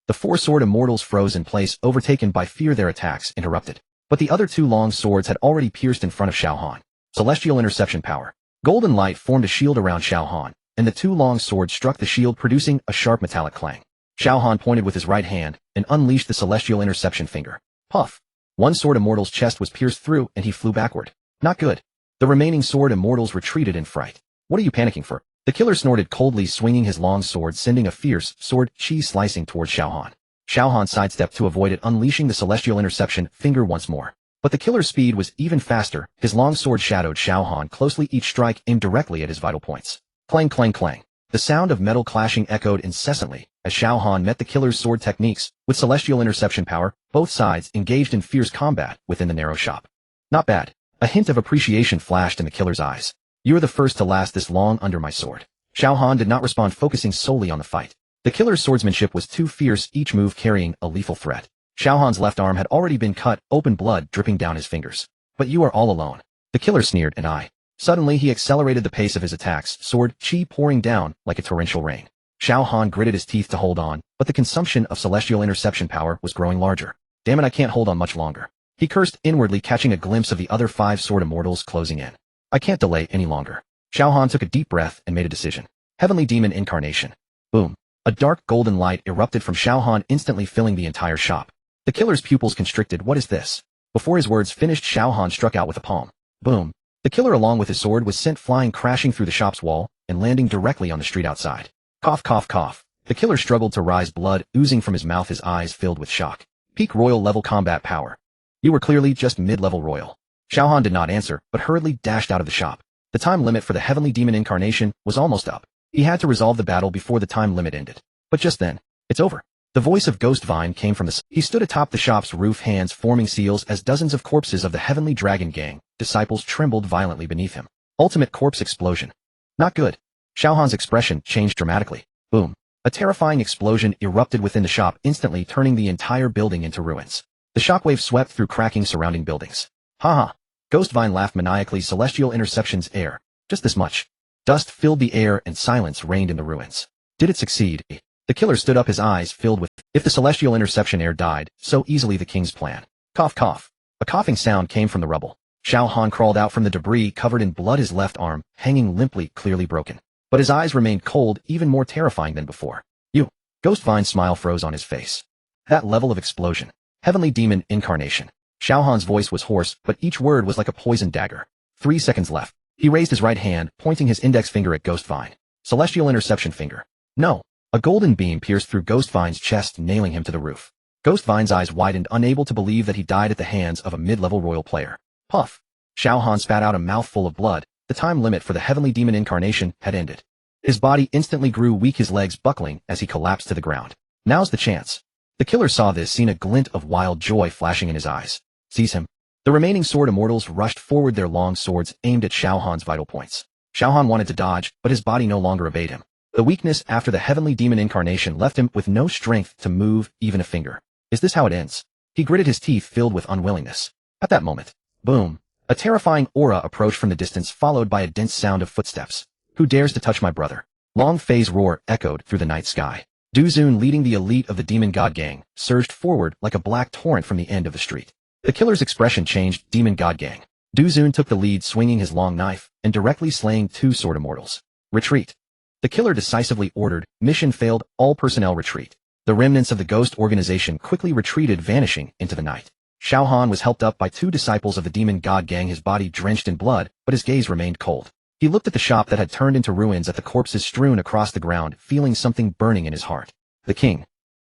The 4 sword immortals froze in place, overtaken by fear. Their attacks interrupted. But the other 2 long swords had already pierced in front of Xiao Han. Celestial interception power. Golden light formed a shield around Xiao Han, and the 2 long swords struck the shield, producing a sharp metallic clang. Xiao Han pointed with his right hand and unleashed the celestial interception finger. Puff. 1 sword immortal's chest was pierced through, and he flew backward. Not good. The remaining sword immortals retreated in fright. What are you panicking for? The killer snorted coldly, swinging his long sword, sending a fierce sword chi slicing towards Xiao Han. Xiao Han sidestepped to avoid it, unleashing the celestial interception finger once more. But the killer's speed was even faster. His long sword shadowed Xiao Han closely, each strike aimed directly at his vital points. Clang, clang, clang. The sound of metal clashing echoed incessantly as Xiao Han met the killer's sword techniques. With celestial interception power, both sides engaged in fierce combat within the narrow shop. Not bad. A hint of appreciation flashed in the killer's eyes. You're the first to last this long under my sword. Xiao Han did not respond, focusing solely on the fight. The killer's swordsmanship was too fierce, each move carrying a lethal threat. Xiao Han's left arm had already been cut open, blood dripping down his fingers. But you are all alone. The killer sneered, and I. Suddenly he accelerated the pace of his attacks, sword chi pouring down like a torrential rain. Xiao Han gritted his teeth to hold on, but the consumption of celestial interception power was growing larger. Damn it, I can't hold on much longer. He cursed inwardly, catching a glimpse of the other 5 sword immortals closing in. I can't delay any longer. Xiao Han took a deep breath and made a decision. Heavenly Demon Incarnation. Boom. A dark golden light erupted from Xiao Han, instantly filling the entire shop. The killer's pupils constricted. What is this? Before his words finished, Xiao Han struck out with a palm. Boom. The killer, along with his sword, was sent flying, crashing through the shop's wall and landing directly on the street outside. Cough, cough, cough. The killer struggled to rise, blood oozing from his mouth, his eyes filled with shock. Peak royal level combat power. You were clearly just mid-level royal. Xiao Han did not answer, but hurriedly dashed out of the shop. The time limit for the Heavenly Demon Incarnation was almost up. He had to resolve the battle before the time limit ended. But just then, it's over. The voice of Ghost Vine came from the... He stood atop the shop's roof, hands forming seals as dozens of corpses of the Heavenly Dragon Gang disciples trembled violently beneath him. Ultimate corpse explosion. Not good. Xiao Han's expression changed dramatically. Boom. A terrifying explosion erupted within the shop, instantly turning the entire building into ruins. The shockwave swept through cracking surrounding buildings. Ha ha. Ghost Vine laughed maniacally. Celestial interception's air. Just this much. Dust filled the air and silence reigned in the ruins. Did it succeed? The killer stood up, his eyes filled with, if the celestial interception heir died, so easily the king's plan. Cough, cough. A coughing sound came from the rubble. Xiao Han crawled out from the debris covered in blood, his left arm hanging limply, clearly broken. But his eyes remained cold, even more terrifying than before. You. Ghostvine's smile froze on his face. That level of explosion. Heavenly demon incarnation. Xiao Han's voice was hoarse, but each word was like a poisoned dagger. 3 seconds left. He raised his right hand, pointing his index finger at Ghostvine. Celestial interception finger. No. A golden beam pierced through Ghostvine's chest, nailing him to the roof. Ghostvine's eyes widened, unable to believe that he died at the hands of a mid-level royal player. Puff. Xiao Han spat out a mouthful of blood. The time limit for the heavenly demon incarnation had ended. His body instantly grew weak, his legs buckling as he collapsed to the ground. Now's the chance. The killer saw this, seen a glint of wild joy flashing in his eyes. Seize him. The remaining sword immortals rushed forward, their long swords aimed at Xiao Han's vital points. Xiao Han wanted to dodge, but his body no longer obeyed him. The weakness after the heavenly demon incarnation left him with no strength to move even a finger. Is this how it ends? He gritted his teeth, filled with unwillingness. At that moment, boom. A terrifying aura approached from the distance, followed by a dense sound of footsteps. Who dares to touch my brother? Long Fei's roar echoed through the night sky. Du Zun, leading the elite of the demon god gang, surged forward like a black torrent from the end of the street. The killer's expression changed. Demon god gang. Du Zun took the lead, swinging his long knife and directly slaying 2 sword immortals. Retreat. The killer decisively ordered. Mission failed. All personnel retreat. The remnants of the ghost organization quickly retreated, vanishing into the night. Xiao Han was helped up by 2 disciples of the demon god gang, his body drenched in blood, but his gaze remained cold. He looked at the shop that had turned into ruins, at the corpses strewn across the ground, feeling something burning in his heart. The king.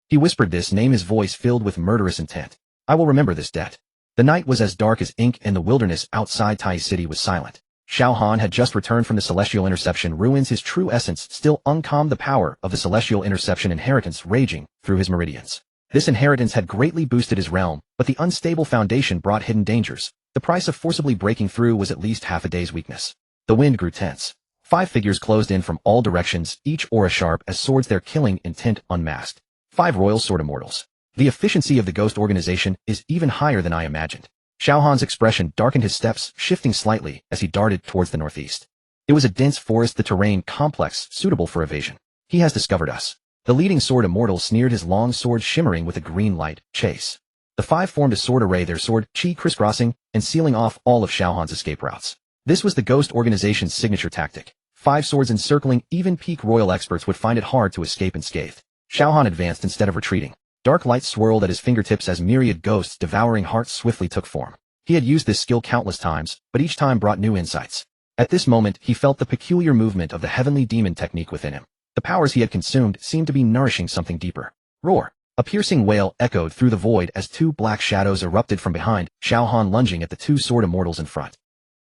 He whispered this name, his voice filled with murderous intent. I will remember this debt. The night was as dark as ink, and the wilderness outside Tai City was silent. Xiao Han had just returned from the celestial interception ruins, his true essence still uncalmed, the power of the celestial interception inheritance raging through his meridians. This inheritance had greatly boosted his realm, but the unstable foundation brought hidden dangers. The price of forcibly breaking through was at least half a day's weakness. The wind grew tense. 5 figures closed in from all directions, each aura sharp as swords, their killing intent unmasked. 5 royal sword immortals. The efficiency of the ghost organization is even higher than I imagined. Xiao Han's expression darkened, his steps shifting slightly as he darted towards the northeast. It was a dense forest, the terrain complex, suitable for evasion. He has discovered us. The leading sword immortal sneered, his long sword shimmering with a green light. Chase. The 5 formed a sword array, their sword chi crisscrossing and sealing off all of Xiao Han's escape routes. This was the ghost organization's signature tactic. 5 swords encircling, even peak royal experts would find it hard to escape unscathed. Xiao Han advanced instead of retreating. Dark light swirled at his fingertips as myriad ghosts devouring hearts swiftly took form. He had used this skill countless times, but each time brought new insights. At this moment, he felt the peculiar movement of the heavenly demon technique within him. The powers he had consumed seemed to be nourishing something deeper. Roar. A piercing wail echoed through the void as 2 black shadows erupted from behind, Xiao Han lunging at the 2 sword immortals in front.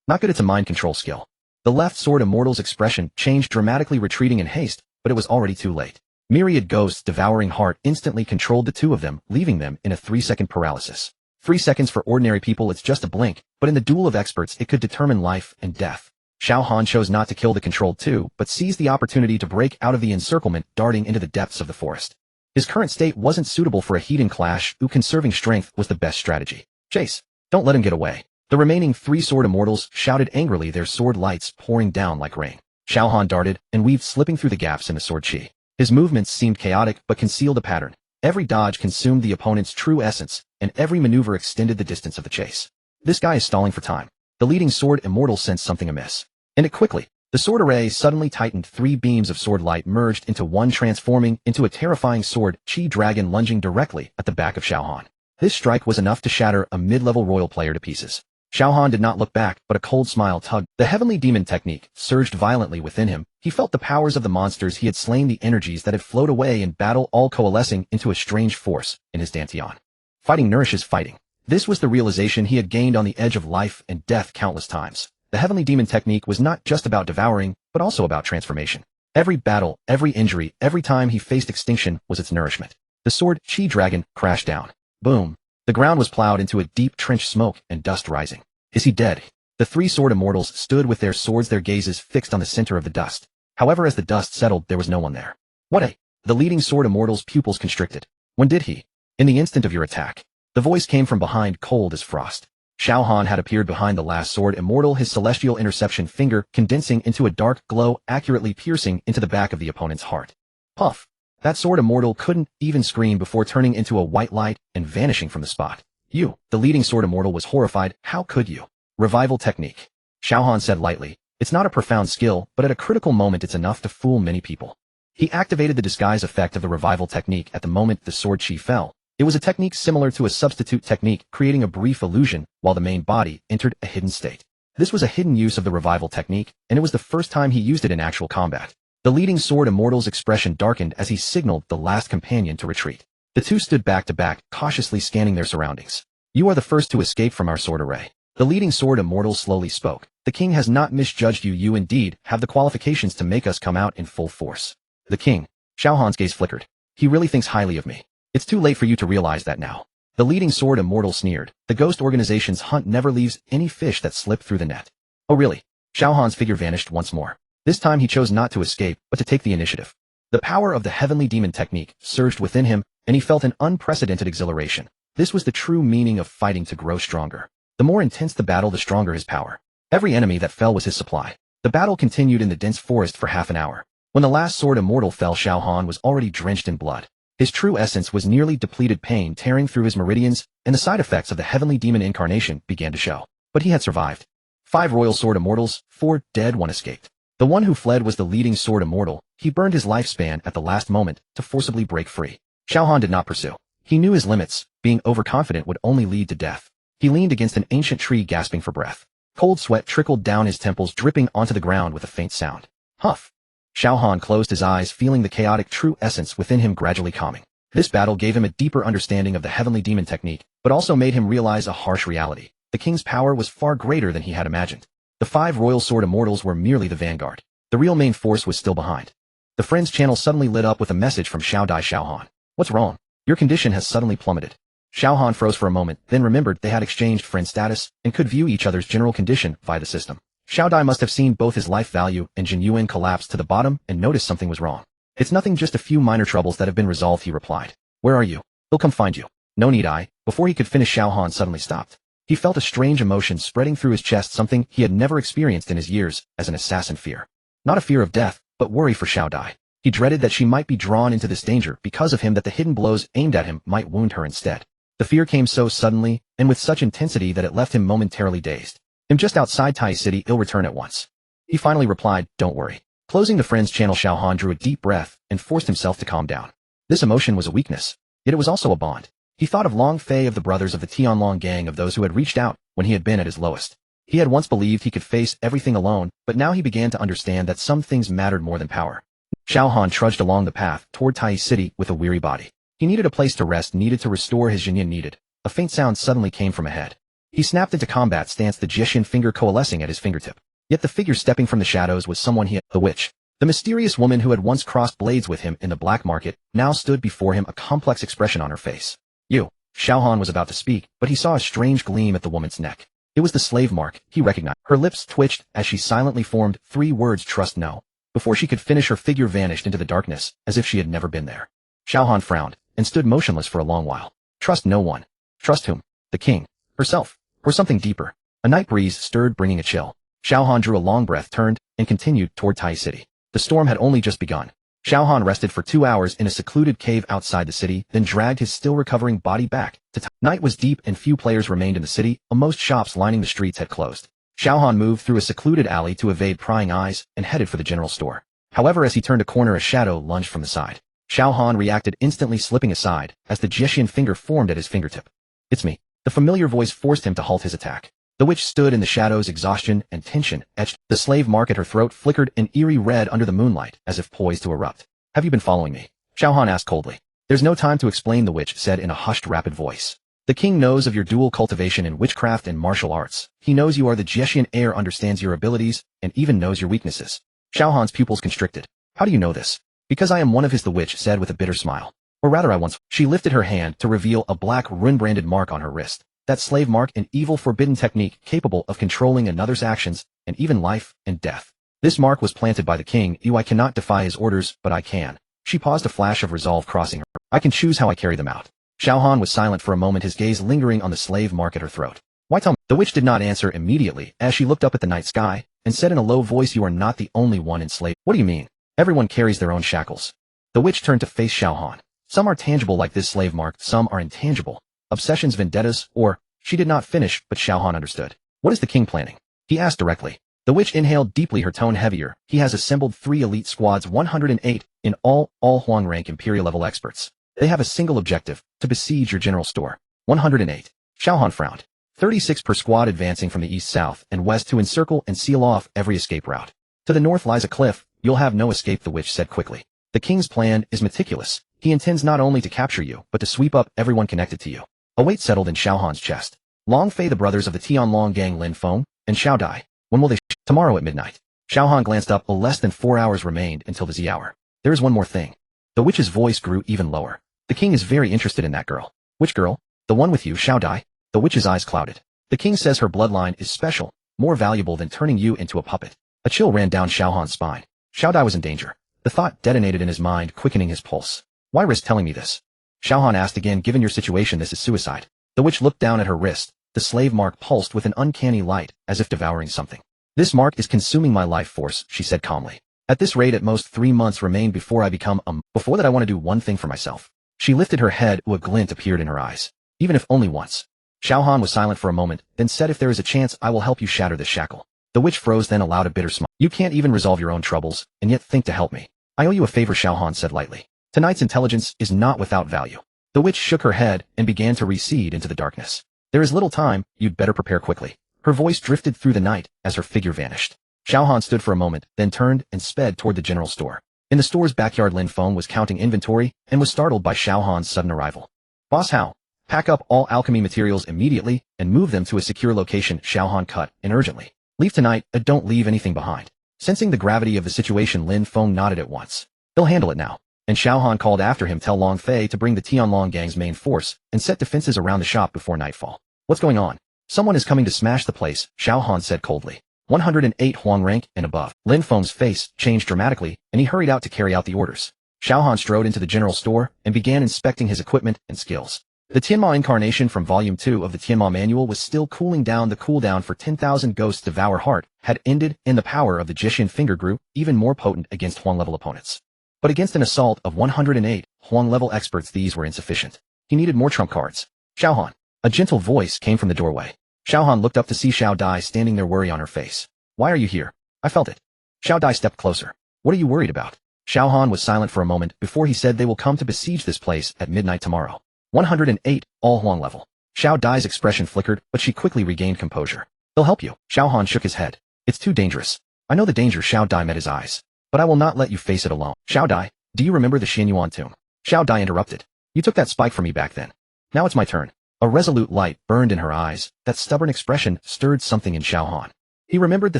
Not good, it's a mind control skill. The left sword immortal's expression changed dramatically, retreating in haste, but it was already too late. Myriad ghosts devouring heart instantly controlled the 2 of them, leaving them in a 3-second paralysis. 3 seconds for ordinary people, it's just a blink, but in the duel of experts it could determine life and death. Xiao Han chose not to kill the controlled 2, but seized the opportunity to break out of the encirclement, darting into the depths of the forest. His current state wasn't suitable for a heat-and clash, conserving strength was the best strategy. Chase. Don't let him get away. The remaining 3 sword immortals shouted angrily, their sword lights pouring down like rain. Xiao Han darted and weaved, slipping through the gaps in the sword chi. His movements seemed chaotic but concealed a pattern. Every dodge consumed the opponent's true essence, and every maneuver extended the distance of the chase. This guy is stalling for time. The leading sword immortal sensed something amiss. And it quickly. The sword array suddenly tightened, 3 beams of sword light merged into one, transforming into a terrifying sword chi dragon lunging directly at the back of Xiao Han. This strike was enough to shatter a mid-level royal player to pieces. Xiao Han did not look back, but a cold smile tugged. The heavenly demon technique surged violently within him. He felt the powers of the monsters he had slain, the energies that had flowed away in battle, all coalescing into a strange force in his dantian. Fighting nourishes fighting. This was the realization he had gained on the edge of life and death countless times. The heavenly demon technique was not just about devouring, but also about transformation. Every battle, every injury, every time he faced extinction was its nourishment. The sword chi dragon crashed down. Boom. The ground was plowed into a deep trench, smoke and dust rising. Is he dead? The 3 sword immortals stood with their swords, their gazes fixed on the center of the dust. However, as the dust settled, there was no one there. What a... The leading sword immortal's pupils constricted. When did he? In the instant of your attack. The voice came from behind, cold as frost. Xiao Han had appeared behind the last sword immortal, his celestial interception finger condensing into a dark glow, accurately piercing into the back of the opponent's heart. Puff! That sword immortal couldn't even scream before turning into a white light and vanishing from the spot. You, the leading sword immortal, was horrified. How could you? Revival technique. Xiao Han said lightly. It's not a profound skill, but at a critical moment it's enough to fool many people. He activated the disguise effect of the revival technique at the moment the sword chi fell. It was a technique similar to a substitute technique, creating a brief illusion while the main body entered a hidden state. This was a hidden use of the revival technique, and it was the first time he used it in actual combat. The leading sword immortal's expression darkened as he signaled the last companion to retreat. The two stood back to back, cautiously scanning their surroundings. You are the first to escape from our sword array. The leading sword immortal slowly spoke. The king has not misjudged you. You indeed have the qualifications to make us come out in full force. The king. Xiao Han's gaze flickered. He really thinks highly of me. It's too late for you to realize that now. The leading sword immortal sneered. The ghost organization's hunt never leaves any fish that slip through the net. Oh really? Xiao Han's figure vanished once more. This time he chose not to escape, but to take the initiative. The power of the heavenly demon technique surged within him, and he felt an unprecedented exhilaration. This was the true meaning of fighting to grow stronger. The more intense the battle, the stronger his power. Every enemy that fell was his supply. The battle continued in the dense forest for half an hour. When the last sword immortal fell, Xiao Han was already drenched in blood. His true essence was nearly depleted, pain tearing through his meridians, and the side effects of the heavenly demon incarnation began to show. But he had survived. 5 royal sword immortals, 4 dead, 1 escaped. The one who fled was the leading sword immortal. He burned his lifespan at the last moment to forcibly break free. Xiao Han did not pursue. He knew his limits. Being overconfident would only lead to death. He leaned against an ancient tree, gasping for breath. Cold sweat trickled down his temples, dripping onto the ground with a faint sound. Huff! Xiao Han closed his eyes, feeling the chaotic true essence within him gradually calming. This battle gave him a deeper understanding of the heavenly demon technique, but also made him realize a harsh reality. The king's power was far greater than he had imagined. The 5 royal sword immortals were merely the vanguard. The real main force was still behind. The friend's channel suddenly lit up with a message from Xiao Han. What's wrong? Your condition has suddenly plummeted. Xiao Han froze for a moment, then remembered they had exchanged friend status and could view each other's general condition via the system. Xiao Dai must have seen both his life value and Jin Yuan collapse to the bottom and noticed something was wrong. It's nothing, just a few minor troubles that have been resolved, he replied. Where are you? He'll come find you. No need. Before he could finish, Xiao Han suddenly stopped. He felt a strange emotion spreading through his chest, something he had never experienced in his years as an assassin. Fear. Not a fear of death, but worry for Xiao Dai. He dreaded that she might be drawn into this danger because of him, that the hidden blows aimed at him might wound her instead. The fear came so suddenly and with such intensity that it left him momentarily dazed. I'm just outside Tai City. He'll return at once. He finally replied, don't worry. Closing the friend's channel, Xiao Han drew a deep breath and forced himself to calm down. This emotion was a weakness, yet it was also a bond. He thought of Long Fei, of the brothers of the Tianlong gang, of those who had reached out when he had been at his lowest. He had once believed he could face everything alone, but now he began to understand that some things mattered more than power. Xiao Han trudged along the path toward Tai City with a weary body. He needed a place to rest, needed to restore his Jinyin, needed. A faint sound suddenly came from ahead. He snapped into combat stance, the Jixian finger coalescing at his fingertip. Yet the figure stepping from the shadows was someone he had, the witch. The mysterious woman who had once crossed blades with him in the black market now stood before him, a complex expression on her face. You. Xiao Han was about to speak, but he saw a strange gleam at the woman's neck. It was the slave mark he recognized. Her lips twitched as she silently formed 3 words, trust no. Before she could finish, her figure vanished into the darkness, as if she had never been there. Xiao Han frowned, and stood motionless for a long while. Trust no one. Trust whom? The king. Herself. Or something deeper. A night breeze stirred, bringing a chill. Xiao Han drew a long breath, turned, and continued toward Tai City. The storm had only just begun. Xiao Han rested for 2 hours in a secluded cave outside the city, then dragged his still recovering body back to Tai. Night was deep and few players remained in the city. Most shops lining the streets had closed. Xiao Han moved through a secluded alley to evade prying eyes and headed for the general store. However, as he turned a corner, a shadow lunged from the side. Xiao Han reacted, instantly slipping aside as the Jixian finger formed at his fingertip. It's me. The familiar voice forced him to halt his attack. The witch stood in the shadows, exhaustion and tension etched. The slave mark at her throat flickered an eerie red under the moonlight, as if poised to erupt. Have you been following me? Xiao Han asked coldly. There's no time to explain, the witch said in a hushed, rapid voice. The king knows of your dual cultivation in witchcraft and martial arts. He knows you are the Jixian heir, understands your abilities, and even knows your weaknesses. Xiao Han's pupils constricted. How do you know this? Because I am one of his, the witch said with a bitter smile. Or rather, I once. She lifted her hand to reveal a black rune-branded mark on her wrist. That slave mark, an evil, forbidden technique capable of controlling another's actions and even life and death. This mark was planted by the king. I cannot defy his orders, but I can. She paused, a flash of resolve crossing her. I can choose how I carry them out. Xiao Han was silent for a moment, his gaze lingering on the slave mark at her throat. Why tell me? The witch did not answer immediately as she looked up at the night sky and said in a low voice, "You are not the only one enslaved." "What do you mean? Everyone carries their own shackles." The witch turned to face Xiao Han. "Some are tangible like this slave mark, some are intangible. Obsessions, vendettas, or—" She did not finish, but Xiao Han understood. "What is the king planning?" he asked directly. The witch inhaled deeply, her tone heavier. "He has assembled 3 elite squads, 108 in all Huang rank imperial level experts. They have a single objective, to besiege your general store." 108. Xiao Han frowned. 36 per squad, advancing from the east, south, and west to encircle and seal off every escape route. "To the north lies a cliff. You'll have no escape," the witch said quickly. "The king's plan is meticulous. He intends not only to capture you, but to sweep up everyone connected to you." A weight settled in Xiao Han's chest. Long Fei, the brothers of the Tianlong gang, Lin Feng, and Xiao Dai. When will they? Tomorrow at midnight. Xiao Han glanced up. Less than 4 hours remained until the Z hour. "There is one more thing." The witch's voice grew even lower. "The king is very interested in that girl." "Which girl?" "The one with you, Xiao Dai." The witch's eyes clouded. "The king says her bloodline is special, more valuable than turning you into a puppet." A chill ran down Xiao Han's spine. Xiao Dai was in danger. The thought detonated in his mind, quickening his pulse. "Why risk telling me this?" Xiao Han asked again. "Given your situation, this is suicide." The witch looked down at her wrist. The slave mark pulsed with an uncanny light, as if devouring something. "This mark is consuming my life force," she said calmly. "At this rate, at most 3 months remain before I become Before that, I want to do one thing for myself." She lifted her head. A glint appeared in her eyes. "Even if only once." Xiao Han was silent for a moment, then said, "If there is a chance, I will help you shatter this shackle." The witch froze, then allowed a bitter smile. "You can't even resolve your own troubles, and yet think to help me." "I owe you a favor," Xiao Han said lightly. "Tonight's intelligence is not without value." The witch shook her head and began to recede into the darkness. "There is little time, you'd better prepare quickly." Her voice drifted through the night as her figure vanished. Xiao Han stood for a moment, then turned and sped toward the general store. In the store's backyard, Lin Feng was counting inventory and was startled by Xiao Han's sudden arrival. "Boss Hao, pack up all alchemy materials immediately and move them to a secure location," Xiao Han cut in urgently. "Leave tonight, and don't leave anything behind." Sensing the gravity of the situation, Lin Feng nodded at once. "He'll handle it now." And Xiao Han called after him, "Tell Long Fei to bring the Tianlong gang's main force and set defenses around the shop before nightfall." "What's going on?" "Someone is coming to smash the place," Xiao Han said coldly. 108 Huang rank and above. Lin Feng's face changed dramatically, and he hurried out to carry out the orders. Xiao Han strode into the general store and began inspecting his equipment and skills. The Tianma incarnation from Volume 2 of the Tianma Manual was still cooling down. The cooldown for 10,000 Ghosts Devour Heart had ended, and the power of the Jishin finger grew even more potent against Huang-level opponents. But against an assault of 108 Huang-level experts, these were insufficient. He needed more trump cards. "Xiao Han." A gentle voice came from the doorway. Xiao Han looked up to see Xiao Dai standing there, worry on her face. "Why are you here?" "I felt it." Xiao Dai stepped closer. "What are you worried about?" Xiao Han was silent for a moment before he said, "They will come to besiege this place at midnight tomorrow. 108, all Huang level." Xiao Dai's expression flickered, but she quickly regained composure. "They'll help you." Xiao Han shook his head. "It's too dangerous." "I know the danger." Xiao Dai met his eyes. "But I will not let you face it alone." "Xiao Dai, do you remember the Xianyuan tomb?" Xiao Dai interrupted. "You took that spike from me back then. Now it's my turn." A resolute light burned in her eyes. That stubborn expression stirred something in Xiao Han. He remembered the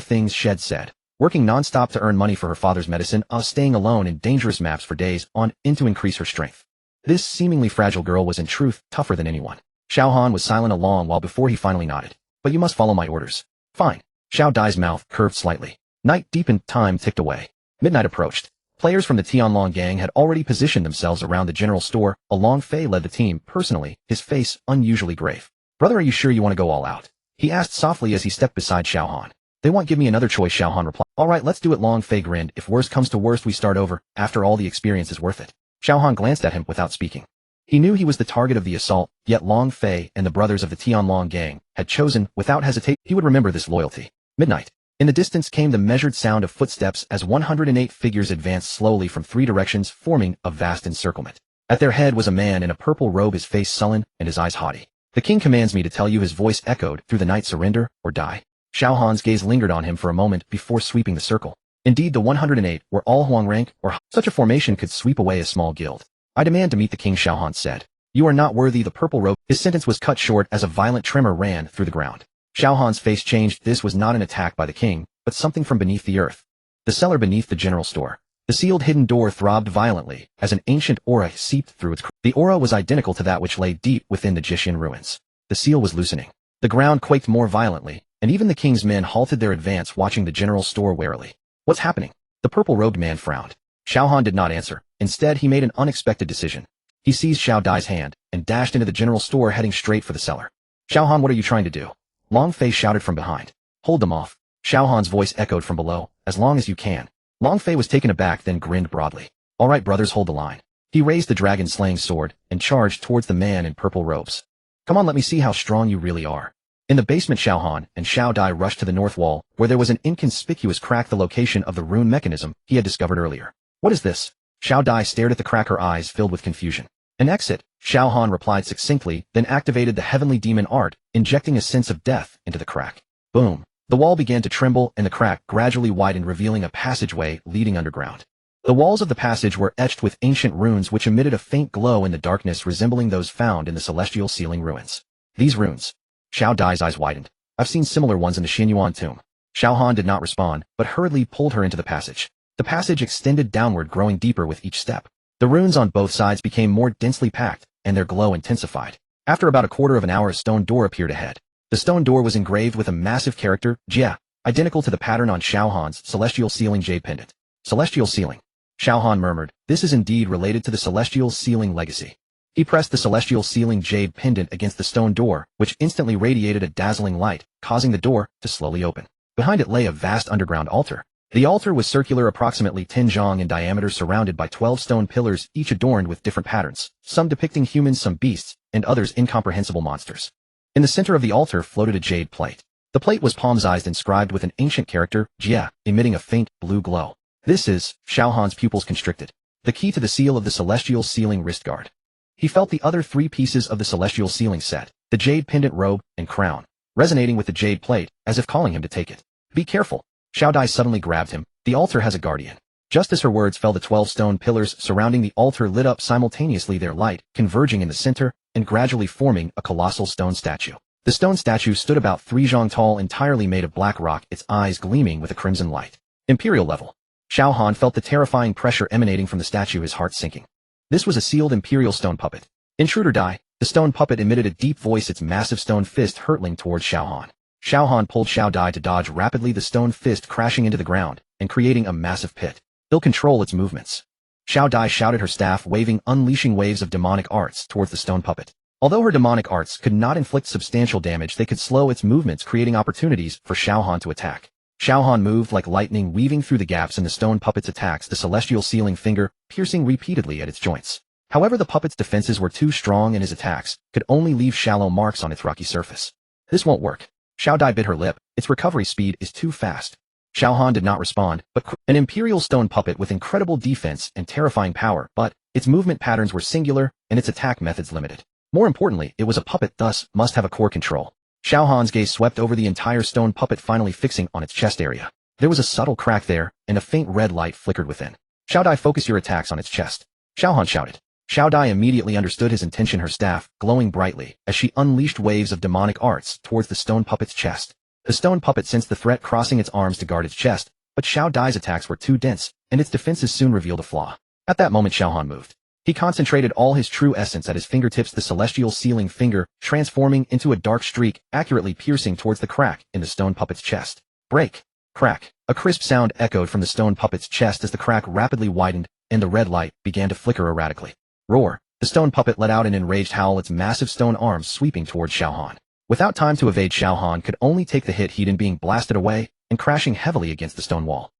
things Shed said. Working non-stop to earn money for her father's medicine, staying alone in dangerous maps for days on end to increase her strength. This seemingly fragile girl was in truth tougher than anyone. Xiao Han was silent a long while before he finally nodded. "But you must follow my orders." "Fine." Xiao Dai's mouth curved slightly. Night deepened, time ticked away. Midnight approached. Players from the Tianlong gang had already positioned themselves around the general store. Long Fei led the team personally, his face unusually grave. "Brother, are you sure you want to go all out?" he asked softly as he stepped beside Xiao Han. "They won't give me another choice," Xiao Han replied. "All right, let's do it." Long Fei grinned. "If worst comes to worst, we start over. After all, the experience is worth it." Xiao Han glanced at him without speaking. He knew he was the target of the assault, yet Long Fei and the brothers of the Tianlong gang had chosen, without hesitation, he would remember this loyalty. Midnight. In the distance came the measured sound of footsteps as 108 figures advanced slowly from 3 directions, forming a vast encirclement. At their head was a man in a purple robe, his face sullen and his eyes haughty. "The king commands me to tell you," his voice echoed through the night. "Surrender or die." Xiao Han's gaze lingered on him for a moment before sweeping the circle. Indeed, the 108 were all Huang rank, or such a formation could sweep away a small guild. "I demand to meet the king," Xiao Han said. "You are not worthy." The purple robe. His sentence was cut short as a violent tremor ran through the ground. Xiao Han's face changed. This was not an attack by the king, but something from beneath the earth. The cellar beneath the general store. The sealed hidden door throbbed violently as an ancient aura seeped through its. The aura was identical to that which lay deep within the Jishin ruins. The seal was loosening. The ground quaked more violently, and even the king's men halted their advance, watching the general store warily. "What's happening?" The purple-robed man frowned. Xiao Han did not answer. Instead, he made an unexpected decision. He seized Xiao Dai's hand and dashed into the general store, heading straight for the cellar. "Xiao Han, what are you trying to do?" Long Fei shouted from behind. Hold them off. Xiao Han's voice echoed from below. As long as you can. Long Fei was taken aback then grinned broadly. All right brothers, hold the line. He raised the dragon-slaying sword and charged towards the man in purple robes. Come on, let me see how strong you really are. In the basement, Xiao Han and Xiao Dai rushed to the north wall, where there was an inconspicuous crack, the location of the rune mechanism he had discovered earlier. What is this? Xiao Dai stared at the crack, her eyes filled with confusion. An exit, Xiao Han replied succinctly, then activated the heavenly demon art, injecting a sense of death into the crack. Boom. The wall began to tremble and the crack gradually widened, revealing a passageway leading underground. The walls of the passage were etched with ancient runes which emitted a faint glow in the darkness resembling those found in the celestial ceiling ruins. These runes. Xiao Dai's eyes widened. I've seen similar ones in the Xinyuan tomb. Xiao Han did not respond, but hurriedly pulled her into the passage. The passage extended downward, growing deeper with each step. The runes on both sides became more densely packed, and their glow intensified. After about a quarter of an hour, a stone door appeared ahead. The stone door was engraved with a massive character, Jia, identical to the pattern on Xiao Han's celestial ceiling jade pendant. Celestial ceiling. Xiao Han murmured, this is indeed related to the celestial ceiling legacy. He pressed the celestial ceiling jade pendant against the stone door, which instantly radiated a dazzling light, causing the door to slowly open. Behind it lay a vast underground altar. The altar was circular, approximately 10 zhang in diameter, surrounded by 12 stone pillars, each adorned with different patterns, some depicting humans, some beasts, and others incomprehensible monsters. In the center of the altar floated a jade plate. The plate was palm-sized, inscribed with an ancient character, Jia, emitting a faint blue glow. This is, Xiao Han's pupils constricted, the key to the seal of the celestial ceiling wrist guard. He felt the other three pieces of the celestial ceiling set, the jade pendant, robe, and crown, resonating with the jade plate, as if calling him to take it. Be careful. Xiao Dai suddenly grabbed him. The altar has a guardian. Just as her words fell, the 12 stone pillars surrounding the altar lit up simultaneously, their light converging in the center and gradually forming a colossal stone statue. The stone statue stood about 3 zhang tall, entirely made of black rock, its eyes gleaming with a crimson light. Imperial level. Xiao Han felt the terrifying pressure emanating from the statue, his heart sinking. This was a sealed imperial stone puppet. Intruder Dai. The stone puppet emitted a deep voice, its massive stone fist hurtling towards Xiao Han. Xiao Han pulled Xiao Dai to dodge rapidly, the stone fist crashing into the ground and creating a massive pit. He'll control its movements. Xiao Dai shouted, her staff waving, unleashing waves of demonic arts towards the stone puppet. Although her demonic arts could not inflict substantial damage, they could slow its movements, creating opportunities for Xiao Han to attack. Xiao Han moved like lightning, weaving through the gaps in the stone puppet's attacks, the celestial ceiling finger piercing repeatedly at its joints. However, the puppet's defenses were too strong and his attacks could only leave shallow marks on its rocky surface. This won't work. Xiao Dai bit her lip. Its recovery speed is too fast. Xiao Han did not respond, but an imperial stone puppet with incredible defense and terrifying power, but its movement patterns were singular and its attack methods limited. More importantly, it was a puppet, thus must have a core control. Xiao Han's gaze swept over the entire stone puppet, finally fixing on its chest area. There was a subtle crack there, and a faint red light flickered within. Xiao Dai, focus your attacks on its chest. Xiao Han shouted. Xiao Dai immediately understood his intention, her staff glowing brightly as she unleashed waves of demonic arts towards the stone puppet's chest. The stone puppet sensed the threat, crossing its arms to guard its chest, but Xiao Dai's attacks were too dense, and its defenses soon revealed a flaw. At that moment, Xiao Han moved. He concentrated all his true essence at his fingertips, the celestial ceiling finger transforming into a dark streak, accurately piercing towards the crack in the stone puppet's chest. Break. Crack. A crisp sound echoed from the stone puppet's chest as the crack rapidly widened and the red light began to flicker erratically. Roar. The stone puppet let out an enraged howl, its massive stone arms sweeping towards Xiao Han. Without time to evade, Xiao Han could only take the hit, he'd being blasted away and crashing heavily against the stone wall.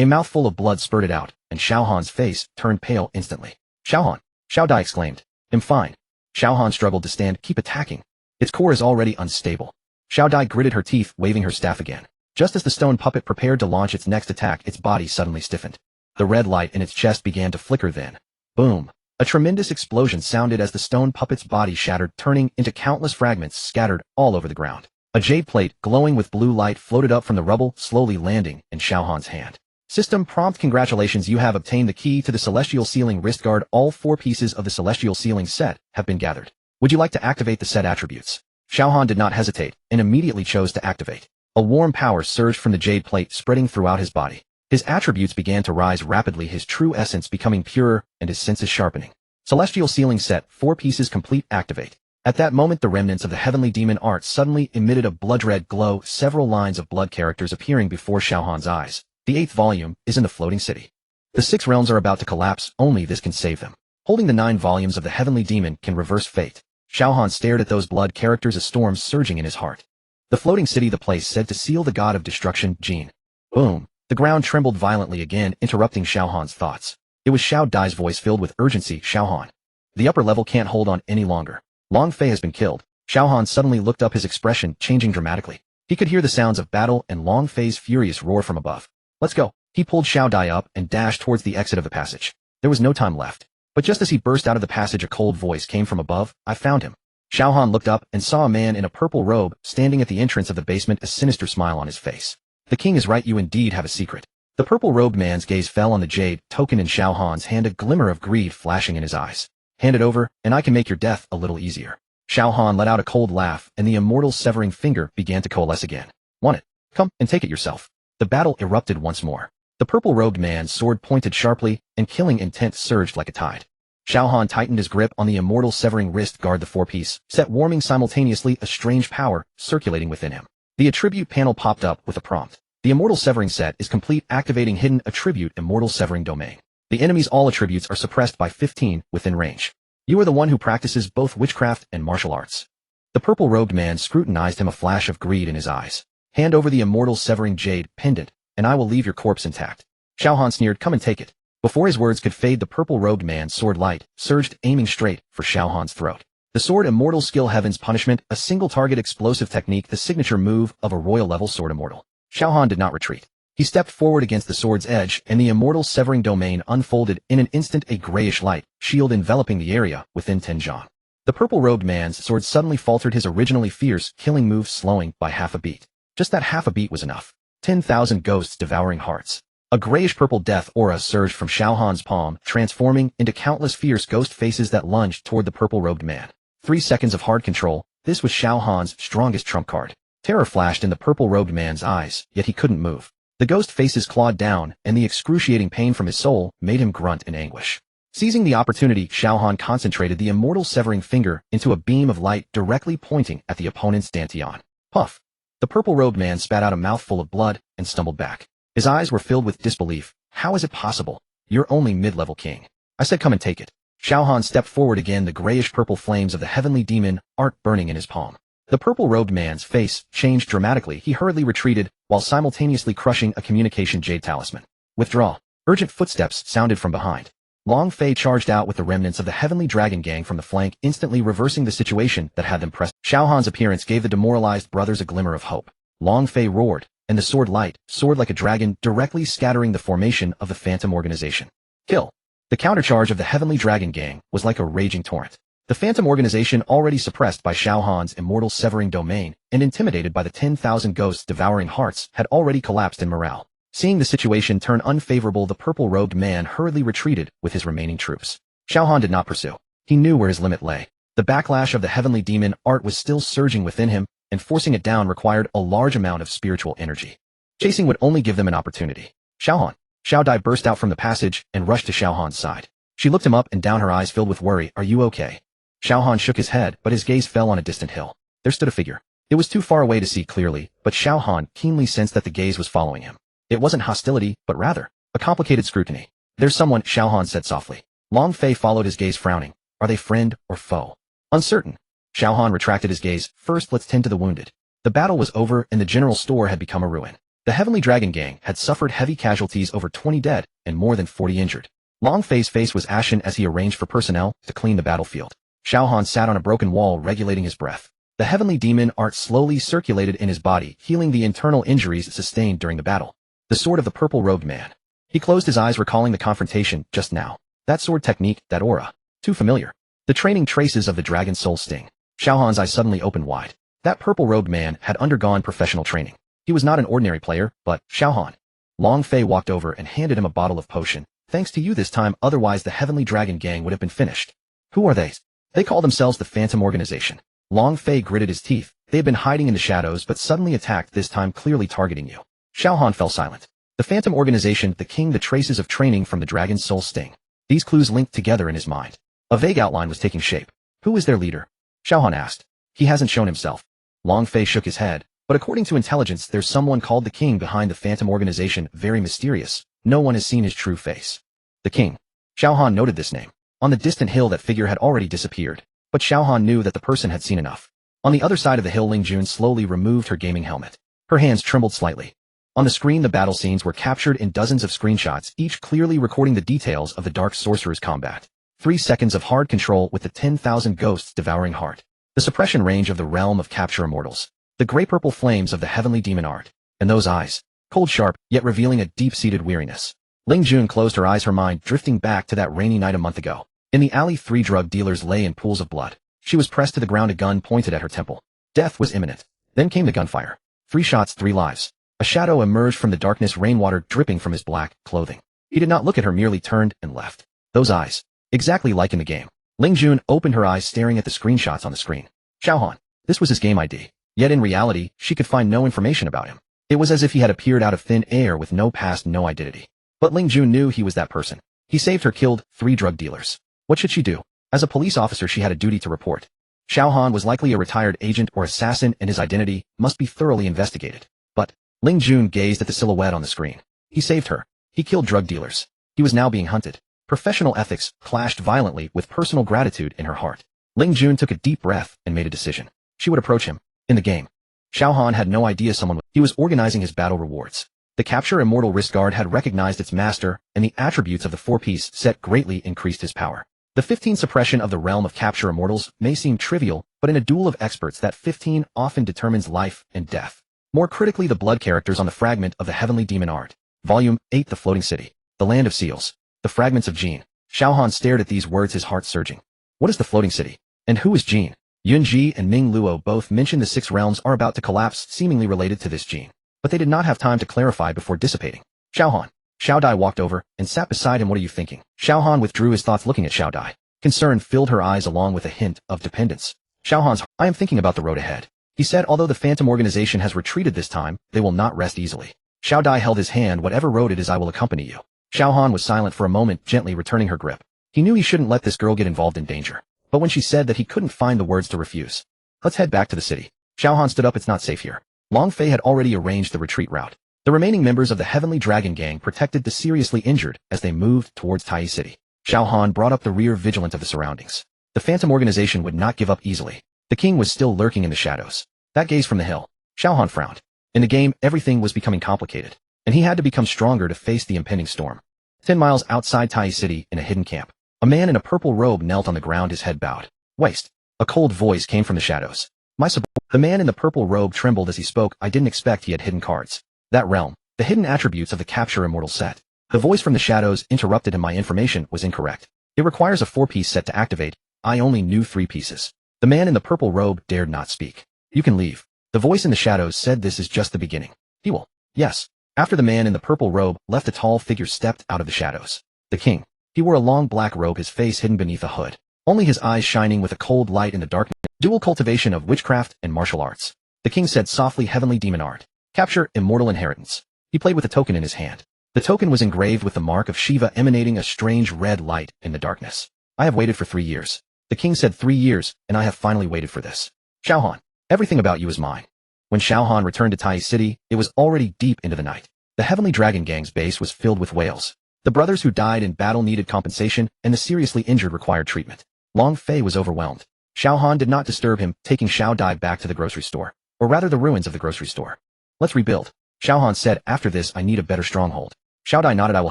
A mouthful of blood spurted out, and Xiao Han's face turned pale instantly. Xiao Han. Xiao Dai exclaimed. I'm fine. Xiao Han struggled to stand. Keep attacking. Its core is already unstable. Xiao Dai gritted her teeth, waving her staff again. Just as the stone puppet prepared to launch its next attack, its body suddenly stiffened. The red light in its chest began to flicker then. Boom. A tremendous explosion sounded as the stone puppet's body shattered, turning into countless fragments scattered all over the ground. A jade plate, glowing with blue light, floated up from the rubble, slowly landing in Xiao Han's hand. System prompt: congratulations, you have obtained the key to the celestial ceiling wrist guard. All 4 pieces of the celestial ceiling set have been gathered. Would you like to activate the set attributes? Xiao Han did not hesitate, and immediately chose to activate. A warm power surged from the jade plate, spreading throughout his body. His attributes began to rise rapidly, his true essence becoming purer and his senses sharpening. Celestial ceiling set, 4 pieces complete, activate. At that moment, the remnants of the heavenly demon art suddenly emitted a blood-red glow, several lines of blood characters appearing before Xiao Han's eyes. The 8th volume is in the floating city. The 6 realms are about to collapse, only this can save them. Holding the 9 volumes of the heavenly demon can reverse fate. Xiao Han stared at those blood characters, a storm surging in his heart. The floating city, the place said to seal the god of destruction, Jin. Boom. The ground trembled violently again, interrupting Xiao Han's thoughts. It was Xiao Dai's voice filled with urgency. Xiao Han. The upper level can't hold on any longer. Long Fei has been killed. Xiao Han suddenly looked up, his expression changing dramatically. He could hear the sounds of battle and Long Fei's furious roar from above. Let's go. He pulled Xiao Dai up and dashed towards the exit of the passage. There was no time left. But just as he burst out of the passage, a cold voice came from above. I found him. Xiao Han looked up and saw a man in a purple robe standing at the entrance of the basement, a sinister smile on his face. The king is right, you indeed have a secret. The purple-robed man's gaze fell on the jade token in Xiao Han's hand, a glimmer of greed flashing in his eyes. Hand it over, and I can make your death a little easier. Xiao Han let out a cold laugh, and the immortal severing finger began to coalesce again. Want it? Come and take it yourself. The battle erupted once more. The purple-robed man's sword pointed sharply, and killing intent surged like a tide. Xiao Han tightened his grip on the immortal severing wrist guard, the four-piece set warming simultaneously, a strange power circulating within him. The attribute panel popped up with a prompt. The immortal severing set is complete, activating hidden attribute immortal severing domain. The enemy's all attributes are suppressed by 15 within range. You are the one who practices both witchcraft and martial arts. The purple-robed man scrutinized him, a flash of greed in his eyes. Hand over the immortal severing jade pendant, and I will leave your corpse intact. Xiao Han sneered, come and take it. Before his words could fade, the purple-robed man's sword light surged, aiming straight for Xiao Han's throat. The sword immortal skill, Heaven's Punishment, a single target explosive technique, the signature move of a royal level sword immortal. Xiao Han did not retreat. He stepped forward against the sword's edge, and the immortal severing domain unfolded in an instant, a grayish light shield enveloping the area within Tenjian. The purple-robed man's sword suddenly faltered, his originally fierce killing move slowing by half a beat. Just that half a beat was enough. 10,000 ghosts devouring hearts. A grayish-purple death aura surged from Xiao Han's palm, transforming into countless fierce ghost faces that lunged toward the purple-robed man. 3 seconds of hard control. This was Xiao Han's strongest trump card. Terror flashed in the purple-robed man's eyes, yet he couldn't move. The ghost faces clawed down, and the excruciating pain from his soul made him grunt in anguish. Seizing the opportunity, Xiao Han concentrated the immortal severing finger into a beam of light directly pointing at the opponent's dantian. Puff! The purple-robed man spat out a mouthful of blood and stumbled back. His eyes were filled with disbelief. How is it possible? You're only mid-level king. I said come and take it. Xiao Han stepped forward again, the grayish-purple flames of the heavenly demon art burning in his palm. The purple-robed man's face changed dramatically. He hurriedly retreated, while simultaneously crushing a communication jade talisman. Withdraw. Urgent footsteps sounded from behind. Long Fei charged out with the remnants of the heavenly dragon gang from the flank, instantly reversing the situation that had them pressed. Xiao Han's appearance gave the demoralized brothers a glimmer of hope. Long Fei roared, and the sword light soared like a dragon, directly scattering the formation of the Phantom Organization. Kill. The countercharge of the heavenly dragon gang was like a raging torrent. The Phantom Organization, already suppressed by Xiao Han's immortal severing domain and intimidated by the 10,000 ghosts devouring hearts, had already collapsed in morale. Seeing the situation turn unfavorable, the purple-robed man hurriedly retreated with his remaining troops. Xiao Han did not pursue. He knew where his limit lay. The backlash of the heavenly demon art was still surging within him, and forcing it down required a large amount of spiritual energy. Chasing would only give them an opportunity. Xiao Han. Xiao Dai burst out from the passage and rushed to Xiao Han's side. She looked him up and down, her eyes filled with worry. Are you okay? Xiao Han shook his head, but his gaze fell on a distant hill. There stood a figure. It was too far away to see clearly, but Xiao Han keenly sensed that the gaze was following him. It wasn't hostility, but rather a complicated scrutiny. There's someone, Xiao Han said softly. Long Fei followed his gaze, frowning. Are they friend or foe? Uncertain. Xiao Han retracted his gaze. First, let's tend to the wounded. The battle was over, and the general store had become a ruin. The Heavenly Dragon Gang had suffered heavy casualties, over 20 dead and more than 40 injured. Long Fei's face was ashen as he arranged for personnel to clean the battlefield. Xiao Han sat on a broken wall, regulating his breath. The heavenly demon art slowly circulated in his body, healing the internal injuries sustained during the battle. The sword of the purple-robed man. He closed his eyes, recalling the confrontation just now. That sword technique, that aura. Too familiar. The training traces of the dragon soul sting. Xiao Han's eyes suddenly opened wide. That purple-robed man had undergone professional training. He was not an ordinary player, but Xiao Han. Long Fei walked over and handed him a bottle of potion. Thanks to you this time, otherwise the Heavenly Dragon Gang would have been finished. Who are they? They call themselves the Phantom Organization. Long Fei gritted his teeth. They had been hiding in the shadows, but suddenly attacked, this time clearly targeting you. Xiao Han fell silent. The Phantom Organization, the king, the traces of training from the dragon's soul sting. These clues linked together in his mind. A vague outline was taking shape. Who is their leader? Xiao Han asked. He hasn't shown himself. Long Fei shook his head. But according to intelligence, there's someone called the king behind the Phantom Organization, very mysterious. No one has seen his true face. The king. Xiao Han noted this name. On the distant hill, that figure had already disappeared. But Xiao Han knew that the person had seen enough. On the other side of the hill, Ling Jun slowly removed her gaming helmet. Her hands trembled slightly. On the screen, the battle scenes were captured in dozens of screenshots, each clearly recording the details of the Dark Sorcerer's combat. 3 seconds of hard control with the 10,000 ghosts devouring heart. The suppression range of the realm of capture immortals. The gray-purple flames of the heavenly demon art. And those eyes. Cold sharp, yet revealing a deep-seated weariness. Ling Jun closed her eyes, her mind drifting back to that rainy night a month ago. In the alley, 3 drug dealers lay in pools of blood. She was pressed to the ground, a gun pointed at her temple. Death was imminent. Then came the gunfire. 3 shots, 3 lives. A shadow emerged from the darkness, rainwater dripping from his black clothing. He did not look at her, merely turned and left. Those eyes. Exactly like in the game. Ling Jun opened her eyes, staring at the screenshots on the screen. Xiao Han. This was his game ID. Yet in reality, she could find no information about him. It was as if he had appeared out of thin air with no past, no identity. But Ling Jun knew he was that person. He saved her, killed 3 drug dealers. What should she do? As a police officer, she had a duty to report. Xiao Han was likely a retired agent or assassin, and his identity must be thoroughly investigated. But Ling Jun gazed at the silhouette on the screen. He saved her. He killed drug dealers. He was now being hunted. Professional ethics clashed violently with personal gratitude in her heart. Ling Jun took a deep breath and made a decision. She would approach him. In the game, Xiao Han had no idea he was organizing his battle rewards. The Capture Immortal wrist guard had recognized its master, and the attributes of the 4-piece set greatly increased his power. The 15 suppression of the realm of Capture Immortals may seem trivial, but in a duel of experts, that 15 often determines life and death. More critically, the blood characters on the fragment of the heavenly demon art. Volume 8, The Floating City. The Land of Seals. The Fragments of Jin. Xiao Han stared at these words, his heart surging. What is the Floating City? And who is Jin? Yunji and Ming Luo both mentioned the 6 realms are about to collapse, seemingly related to this Jin. But they did not have time to clarify before dissipating. Xiao Han. Xiao Dai walked over and sat beside him. What are you thinking? Xiao Han withdrew his thoughts, looking at Xiao Dai. Concern filled her eyes along with a hint of dependence. Xiao Han's, I am thinking about the road ahead. He said, although the Phantom organization has retreated this time, they will not rest easily. Xiao Dai held his hand. Whatever road it is, I will accompany you. Xiao Han was silent for a moment, gently returning her grip. He knew he shouldn't let this girl get involved in danger. But when she said that, he couldn't find the words to refuse. Let's head back to the city. Xiao Han stood up. It's not safe here. Long Fei had already arranged the retreat route. The remaining members of the Heavenly Dragon Gang protected the seriously injured as they moved towards Tai City. Xiao Han brought up the rear, vigilant of the surroundings. The Phantom organization would not give up easily. The king was still lurking in the shadows. That gaze from the hill. Xiao Han frowned. In the game, everything was becoming complicated, and he had to become stronger to face the impending storm. 10 miles outside Tai City, in a hidden camp, a man in a purple robe knelt on the ground, his head bowed. Waste. A cold voice came from the shadows. The man in the purple robe trembled as he spoke. I didn't expect he had hidden cards. That realm. The hidden attributes of the Capture Immortal set. The voice from the shadows interrupted him. My information was incorrect. It requires a 4-piece set to activate. I only knew 3 pieces. The man in the purple robe dared not speak. You can leave. The voice in the shadows said, this is just the beginning. He will. Yes. After the man in the purple robe left, a tall figure stepped out of the shadows. The king. He wore a long black robe, his face hidden beneath a hood. Only his eyes shining with a cold light in the darkness. Dual cultivation of witchcraft and martial arts. The king said softly, heavenly demon art. Capture immortal inheritance. He played with a token in his hand. The token was engraved with the mark of Shiva, emanating a strange red light in the darkness. I have waited for 3 years. The king said, 3 years, and I have finally waited for this. Xiao Han. Everything about you is mine. When Xiao Han returned to Tai City, it was already deep into the night. The Heavenly Dragon Gang's base was filled with wails. The brothers who died in battle needed compensation, and the seriously injured required treatment. Long Fei was overwhelmed. Xiao Han did not disturb him, taking Xiao Dai back to the grocery store. Or rather, the ruins of the grocery store. Let's rebuild. Xiao Han said, after this I need a better stronghold. Xiao Dai nodded, I will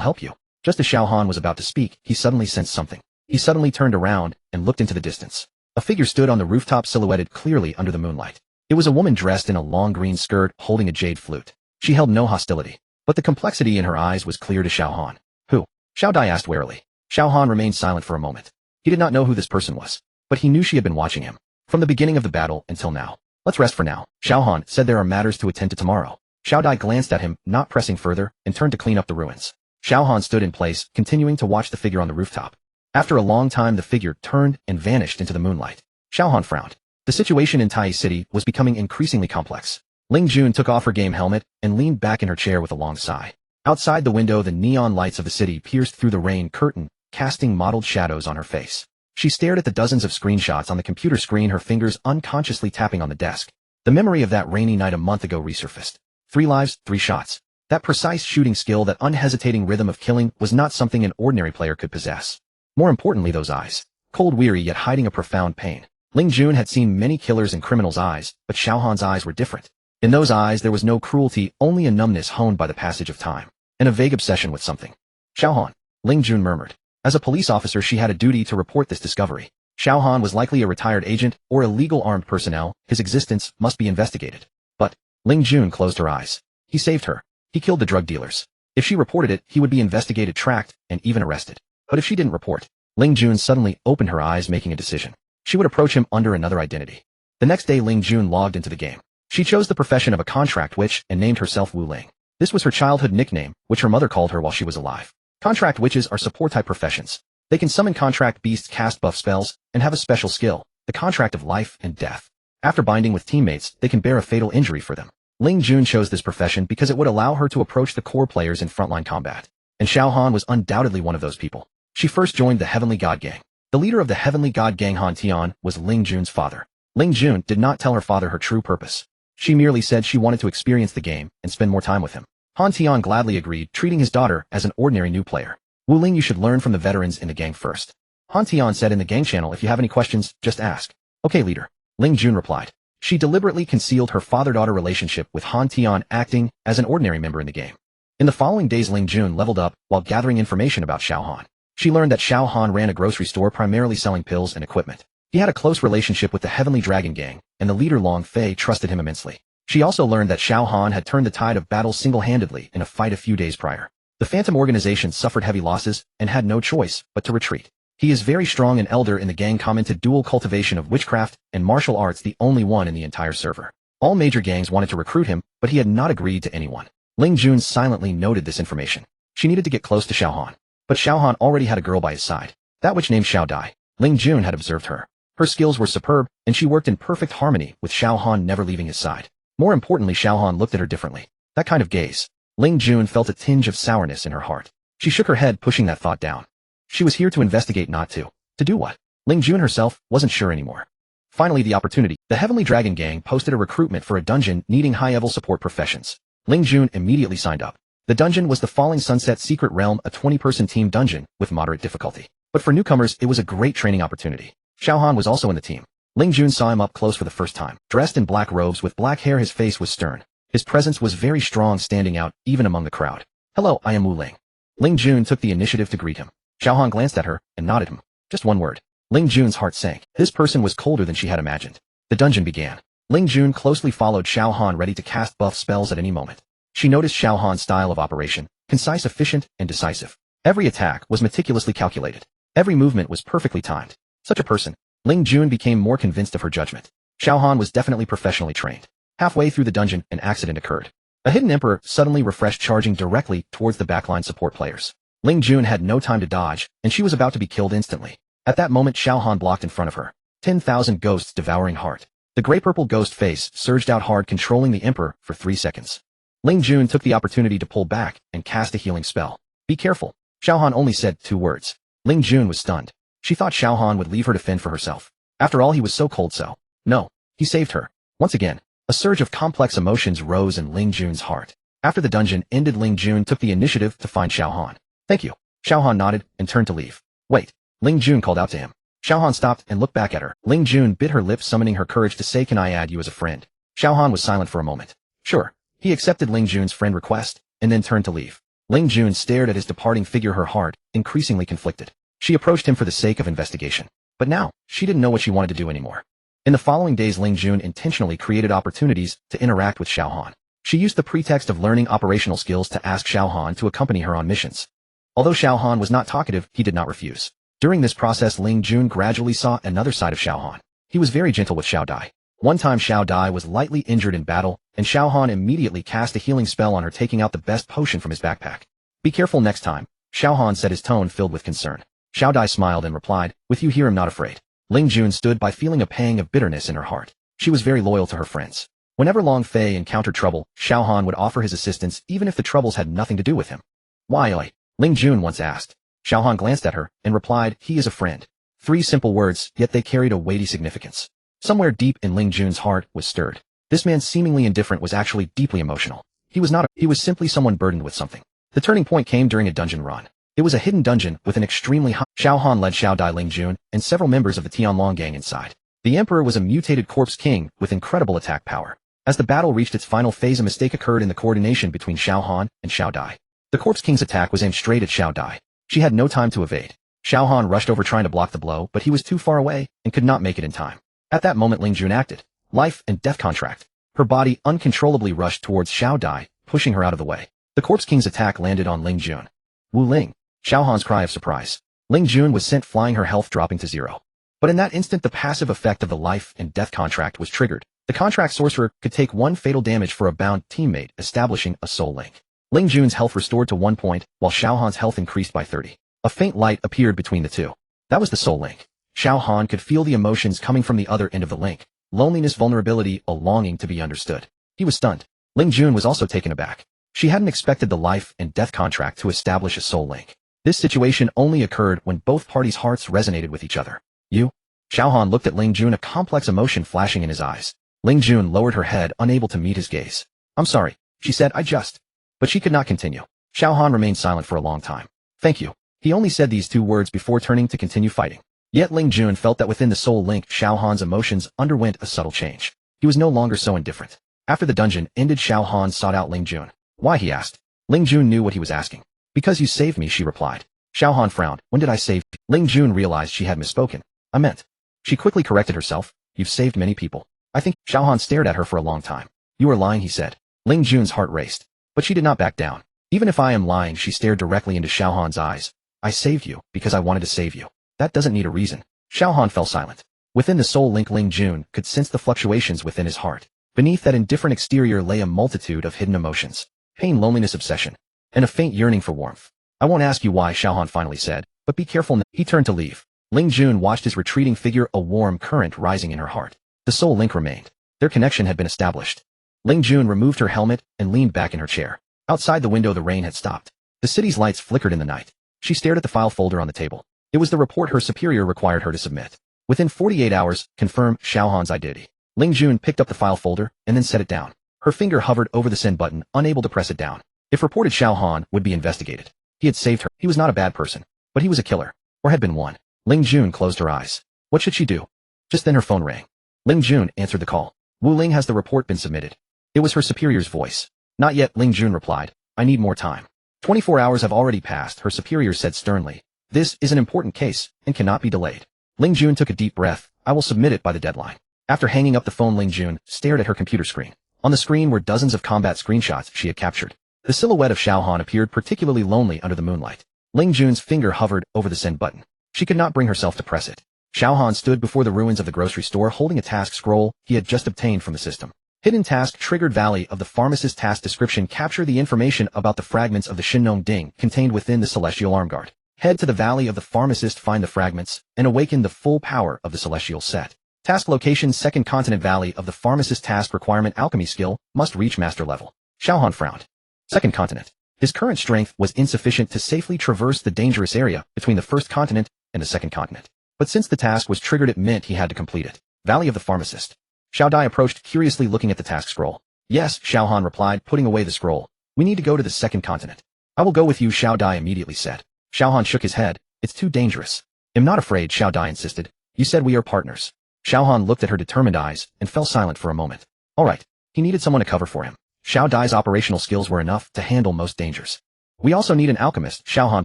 help you. Just as Xiao Han was about to speak, he suddenly sensed something. He suddenly turned around and looked into the distance. A figure stood on the rooftop, silhouetted clearly under the moonlight. It was a woman dressed in a long green skirt, holding a jade flute. She held no hostility, but the complexity in her eyes was clear to Xiao Han. Who? Xiao Dai asked warily. Xiao Han remained silent for a moment. He did not know who this person was, but he knew she had been watching him from the beginning of the battle until now. Let's rest for now. Xiao Han said, there are matters to attend to tomorrow. Xiao Dai glanced at him, not pressing further, and turned to clean up the ruins. Xiao Han stood in place, continuing to watch the figure on the rooftop. After a long time, the figure turned and vanished into the moonlight. Xiao Han frowned. The situation in Tai City was becoming increasingly complex. Ling Jun took off her game helmet and leaned back in her chair with a long sigh. Outside the window, the neon lights of the city pierced through the rain curtain, casting mottled shadows on her face. She stared at the dozens of screenshots on the computer screen, her fingers unconsciously tapping on the desk. The memory of that rainy night a month ago resurfaced. 3 lives, 3 shots. That precise shooting skill, that unhesitating rhythm of killing, was not something an ordinary player could possess. More importantly, those eyes. Cold, weary, yet hiding a profound pain. Ling Jun had seen many killers and criminals' eyes, but Xiao Han's eyes were different. In those eyes there was no cruelty, only a numbness honed by the passage of time, and a vague obsession with something. Xiao Han, Ling Jun murmured. As a police officer she had a duty to report this discovery. Xiao Han was likely a retired agent or illegal armed personnel, his existence must be investigated. But, Ling Jun closed her eyes. He saved her. He killed the drug dealers. If she reported it, he would be investigated, tracked, and even arrested. But if she didn't report, Ling Jun suddenly opened her eyes, making a decision. She would approach him under another identity. The next day Ling Jun logged into the game. She chose the profession of a contract witch and named herself Wu Ling. This was her childhood nickname, which her mother called her while she was alive. Contract witches are support-type professions. They can summon contract beasts, cast buff spells, and have a special skill, the contract of life and death. After binding with teammates, they can bear a fatal injury for them. Ling Jun chose this profession because it would allow her to approach the core players in frontline combat. And Xiao Han was undoubtedly one of those people. She first joined the Heavenly God Gang. The leader of the Heavenly God Gang, Han Tian, was Ling Jun's father. Ling Jun did not tell her father her true purpose. She merely said she wanted to experience the game and spend more time with him. Han Tian gladly agreed, treating his daughter as an ordinary new player. Wu Ling, you should learn from the veterans in the gang first. Han Tian said in the gang channel, if you have any questions, just ask. Okay, leader. Ling Jun replied. She deliberately concealed her father-daughter relationship with Han Tian, acting as an ordinary member in the game. In the following days Ling Jun leveled up while gathering information about Xiao Han. She learned that Xiao Han ran a grocery store primarily selling pills and equipment. He had a close relationship with the Heavenly Dragon Gang, and the leader Long Fei trusted him immensely. She also learned that Xiao Han had turned the tide of battle single-handedly in a fight a few days prior. The Phantom organization suffered heavy losses and had no choice but to retreat. He is very strong, an elder in the gang commented. Dual cultivation of witchcraft and martial arts, the only one in the entire server. All major gangs wanted to recruit him, but he had not agreed to anyone. Ling Jun silently noted this information. She needed to get close to Xiao Han. But Xiao Han already had a girl by his side. That witch named Xiao Dai. Ling Jun had observed her. Her skills were superb, and she worked in perfect harmony with Xiao Han never leaving his side. More importantly, Xiao Han looked at her differently. That kind of gaze. Ling Jun felt a tinge of sourness in her heart. She shook her head, pushing that thought down. She was here to investigate, not to. To do what? Ling Jun herself wasn't sure anymore. Finally, the opportunity. The Heavenly Dragon Gang posted a recruitment for a dungeon needing high-level support professions. Ling Jun immediately signed up. The dungeon was the Falling Sunset Secret Realm, a 20-person team dungeon with moderate difficulty. But for newcomers, it was a great training opportunity. Xiao Han was also in the team. Ling Jun saw him up close for the first time. Dressed in black robes with black hair, his face was stern. His presence was very strong, standing out even among the crowd. Hello, I am Wu Ling. Ling Jun took the initiative to greet him. Xiao Han glanced at her and nodded him. Just one word. Ling Jun's heart sank. This person was colder than she had imagined. The dungeon began. Ling Jun closely followed Xiao Han, ready to cast buff spells at any moment. She noticed Xiao Han's style of operation, concise, efficient, and decisive. Every attack was meticulously calculated. Every movement was perfectly timed. Such a person. Ling Jun became more convinced of her judgment. Xiao Han was definitely professionally trained. Halfway through the dungeon, an accident occurred. A hidden emperor suddenly refreshed, charging directly towards the backline support players. Ling Jun had no time to dodge, and she was about to be killed instantly. At that moment, Xiao Han blocked in front of her. 10,000 ghosts devouring heart. The gray purple ghost face surged out hard, controlling the emperor for 3 seconds. Ling Jun took the opportunity to pull back and cast a healing spell. Be careful. Xiao Han only said 2 words. Ling Jun was stunned. She thought Xiao Han would leave her to fend for herself. After all, he was so cold. So. No. He saved her. Once again, a surge of complex emotions rose in Ling Jun's heart. After the dungeon ended, Ling Jun took the initiative to find Xiao Han. Thank you. Xiao Han nodded and turned to leave. Wait. Ling Jun called out to him. Xiao Han stopped and looked back at her. Ling Jun bit her lip, summoning her courage to say, can I add you as a friend? Xiao Han was silent for a moment. Sure. He accepted Ling Jun's friend request, and then turned to leave. Ling Jun stared at his departing figure, her heart increasingly conflicted. She approached him for the sake of investigation. But now, she didn't know what she wanted to do anymore. In the following days, Ling Jun intentionally created opportunities to interact with Xiao Han. She used the pretext of learning operational skills to ask Xiao Han to accompany her on missions. Although Xiao Han was not talkative, he did not refuse. During this process, Ling Jun gradually saw another side of Xiao Han. He was very gentle with Xiao Dai. One time Xiao Dai was lightly injured in battle, and Xiao Han immediately cast a healing spell on her, taking out the best potion from his backpack. Be careful next time. Xiao Han said, his tone filled with concern. Xiao Dai smiled and replied, with you here, I'm not afraid. Ling Jun stood by, feeling a pang of bitterness in her heart. She was very loyal to her friends. Whenever Long Fei encountered trouble, Xiao Han would offer his assistance even if the troubles had nothing to do with him. Why, oi? Ling Jun once asked. Xiao Han glanced at her and replied, he is a friend. 3 simple words, yet they carried a weighty significance. Somewhere deep in Ling Jun's heart was stirred. This man, seemingly indifferent, was actually deeply emotional. He was simply someone burdened with something. The turning point came during a dungeon run. It was a hidden dungeon with an extremely high. Xiao Han led Xiao Dai, Ling Jun, and several members of the Tianlong gang inside. The Emperor was a mutated corpse king with incredible attack power. As the battle reached its final phase, a mistake occurred in the coordination between Xiao Han and Xiao Dai. The corpse king's attack was aimed straight at Xiao Dai. She had no time to evade. Xiao Han rushed over trying to block the blow, but he was too far away and could not make it in time. At that moment, Ling Jun acted. Life and death contract. Her body uncontrollably rushed towards Xiao Dai, pushing her out of the way. The corpse king's attack landed on Ling Jun. Wu Ling. Xiao Han's cry of surprise. Ling Jun was sent flying, her health dropping to 0. But in that instant, the passive effect of the life and death contract was triggered. The contract sorcerer could take 1 fatal damage for a bound teammate, establishing a soul link. Ling Jun's health restored to 1 point, while Xiao Han's health increased by 30. A faint light appeared between the two. That was the soul link. Xiao Han could feel the emotions coming from the other end of the link. Loneliness, vulnerability, a longing to be understood. He was stunned. Ling Jun was also taken aback. She hadn't expected the life and death contract to establish a soul link. This situation only occurred when both parties' hearts resonated with each other. You? Xiao Han looked at Ling Jun, a complex emotion flashing in his eyes. Ling Jun lowered her head, unable to meet his gaze. I'm sorry, she said, But she could not continue. Xiao Han remained silent for a long time. Thank you. He only said these 2 words before turning to continue fighting. Yet Ling Jun felt that within the soul link, Xiao Han's emotions underwent a subtle change. He was no longer so indifferent. After the dungeon ended, Xiao Han sought out Ling Jun. Why, he asked. Ling Jun knew what he was asking. Because you saved me, she replied. Xiao Han frowned. When did I save you? Ling Jun realized she had misspoken. I meant. She quickly corrected herself. You've saved many people. I think. Xiao Han stared at her for a long time. You are lying, he said. Ling Jun's heart raced. But she did not back down. Even if I am lying, she stared directly into Xiao Han's eyes. I saved you because I wanted to save you. That doesn't need a reason. Xiao Han fell silent. Within the soul link, Ling Jun could sense the fluctuations within his heart. Beneath that indifferent exterior lay a multitude of hidden emotions. Pain, loneliness, obsession, and a faint yearning for warmth. I won't ask you why, Xiao Han finally said, but be careful now. He turned to leave. Ling Jun watched his retreating figure, a warm current rising in her heart. The soul link remained. Their connection had been established. Ling Jun removed her helmet and leaned back in her chair. Outside the window, the rain had stopped. The city's lights flickered in the night. She stared at the file folder on the table. It was the report her superior required her to submit. Within 48 hours, confirm Xiao Han's identity. Ling Jun picked up the file folder and then set it down. Her finger hovered over the send button, unable to press it down. If reported, Xiao Han would be investigated. He had saved her. He was not a bad person, but he was a killer, or had been one. Ling Jun closed her eyes. What should she do? Just then her phone rang. Ling Jun answered the call. Wu Ling, has the report been submitted? It was her superior's voice. Not yet, Ling Jun replied. I need more time. 24 hours have already passed, her superior said sternly. This is an important case and cannot be delayed. Ling Jun took a deep breath. I will submit it by the deadline. After hanging up the phone, Ling Jun stared at her computer screen. On the screen were dozens of combat screenshots she had captured. The silhouette of Xiao Han appeared particularly lonely under the moonlight. Ling Jun's finger hovered over the send button. She could not bring herself to press it. Xiao Han stood before the ruins of the grocery store holding a task scroll he had just obtained from the system. Hidden task triggered. Valley of the Pharmacist. Task description: capture the information about the fragments of the Shinong Ding contained within the Celestial Armguard. Head to the Valley of the Pharmacist, find the fragments, and awaken the full power of the Celestial Set. Task location: Second Continent. Valley of the Pharmacist. Task requirement: alchemy skill, must reach master level. Xiao Han frowned. Second Continent. His current strength was insufficient to safely traverse the dangerous area between the First Continent and the Second Continent. But since the task was triggered, it meant he had to complete it. Valley of the Pharmacist. Xiao Dai approached, curiously looking at the task scroll. Yes, Xiao Han replied, putting away the scroll. We need to go to the Second Continent. I will go with you, Xiao Dai immediately said. Xiao Han shook his head. It's too dangerous. I'm not afraid, Xiao Dai insisted. You said we are partners. Xiao Han looked at her determined eyes and fell silent for a moment. All right. He needed someone to cover for him. Xiao Dai's operational skills were enough to handle most dangers. We also need an alchemist, Xiao Han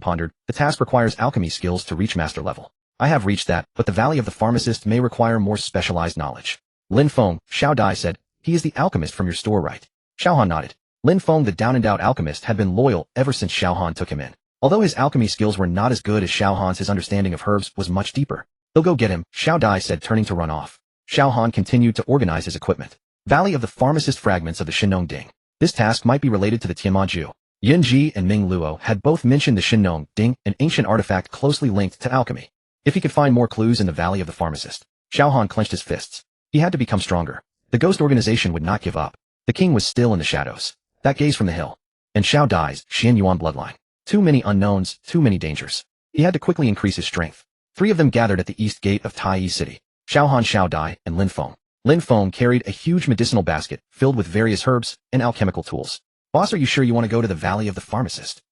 pondered. The task requires alchemy skills to reach master level. I have reached that, but the Valley of the Pharmacist may require more specialized knowledge. Lin Feng, Xiao Dai said. He is the alchemist from your store, right? Xiao Han nodded. Lin Feng, the down-and-out alchemist, had been loyal ever since Xiao Han took him in. Although his alchemy skills were not as good as Xiao Han's, his understanding of herbs was much deeper. They'll go get him, Xiao Dai said, turning to run off. Xiao Han continued to organize his equipment. Valley of the Pharmacist, fragments of the Shinong Ding. This task might be related to the Tianmaju. Yin Ji and Ming Luo had both mentioned the Shinong Ding, an ancient artifact closely linked to alchemy. If he could find more clues in the Valley of the Pharmacist. Xiao Han clenched his fists. He had to become stronger. The ghost organization would not give up. The king was still in the shadows. That gaze from the hill. And Xiao Dai's Xian Yuan bloodline. Too many unknowns, too many dangers. He had to quickly increase his strength. 3 of them gathered at the east gate of Tai City. Xiao Han, Xiao Dai, and Lin Feng. Lin Feng carried a huge medicinal basket filled with various herbs and alchemical tools. Boss, are you sure you want to go to the Valley of the Pharmacist?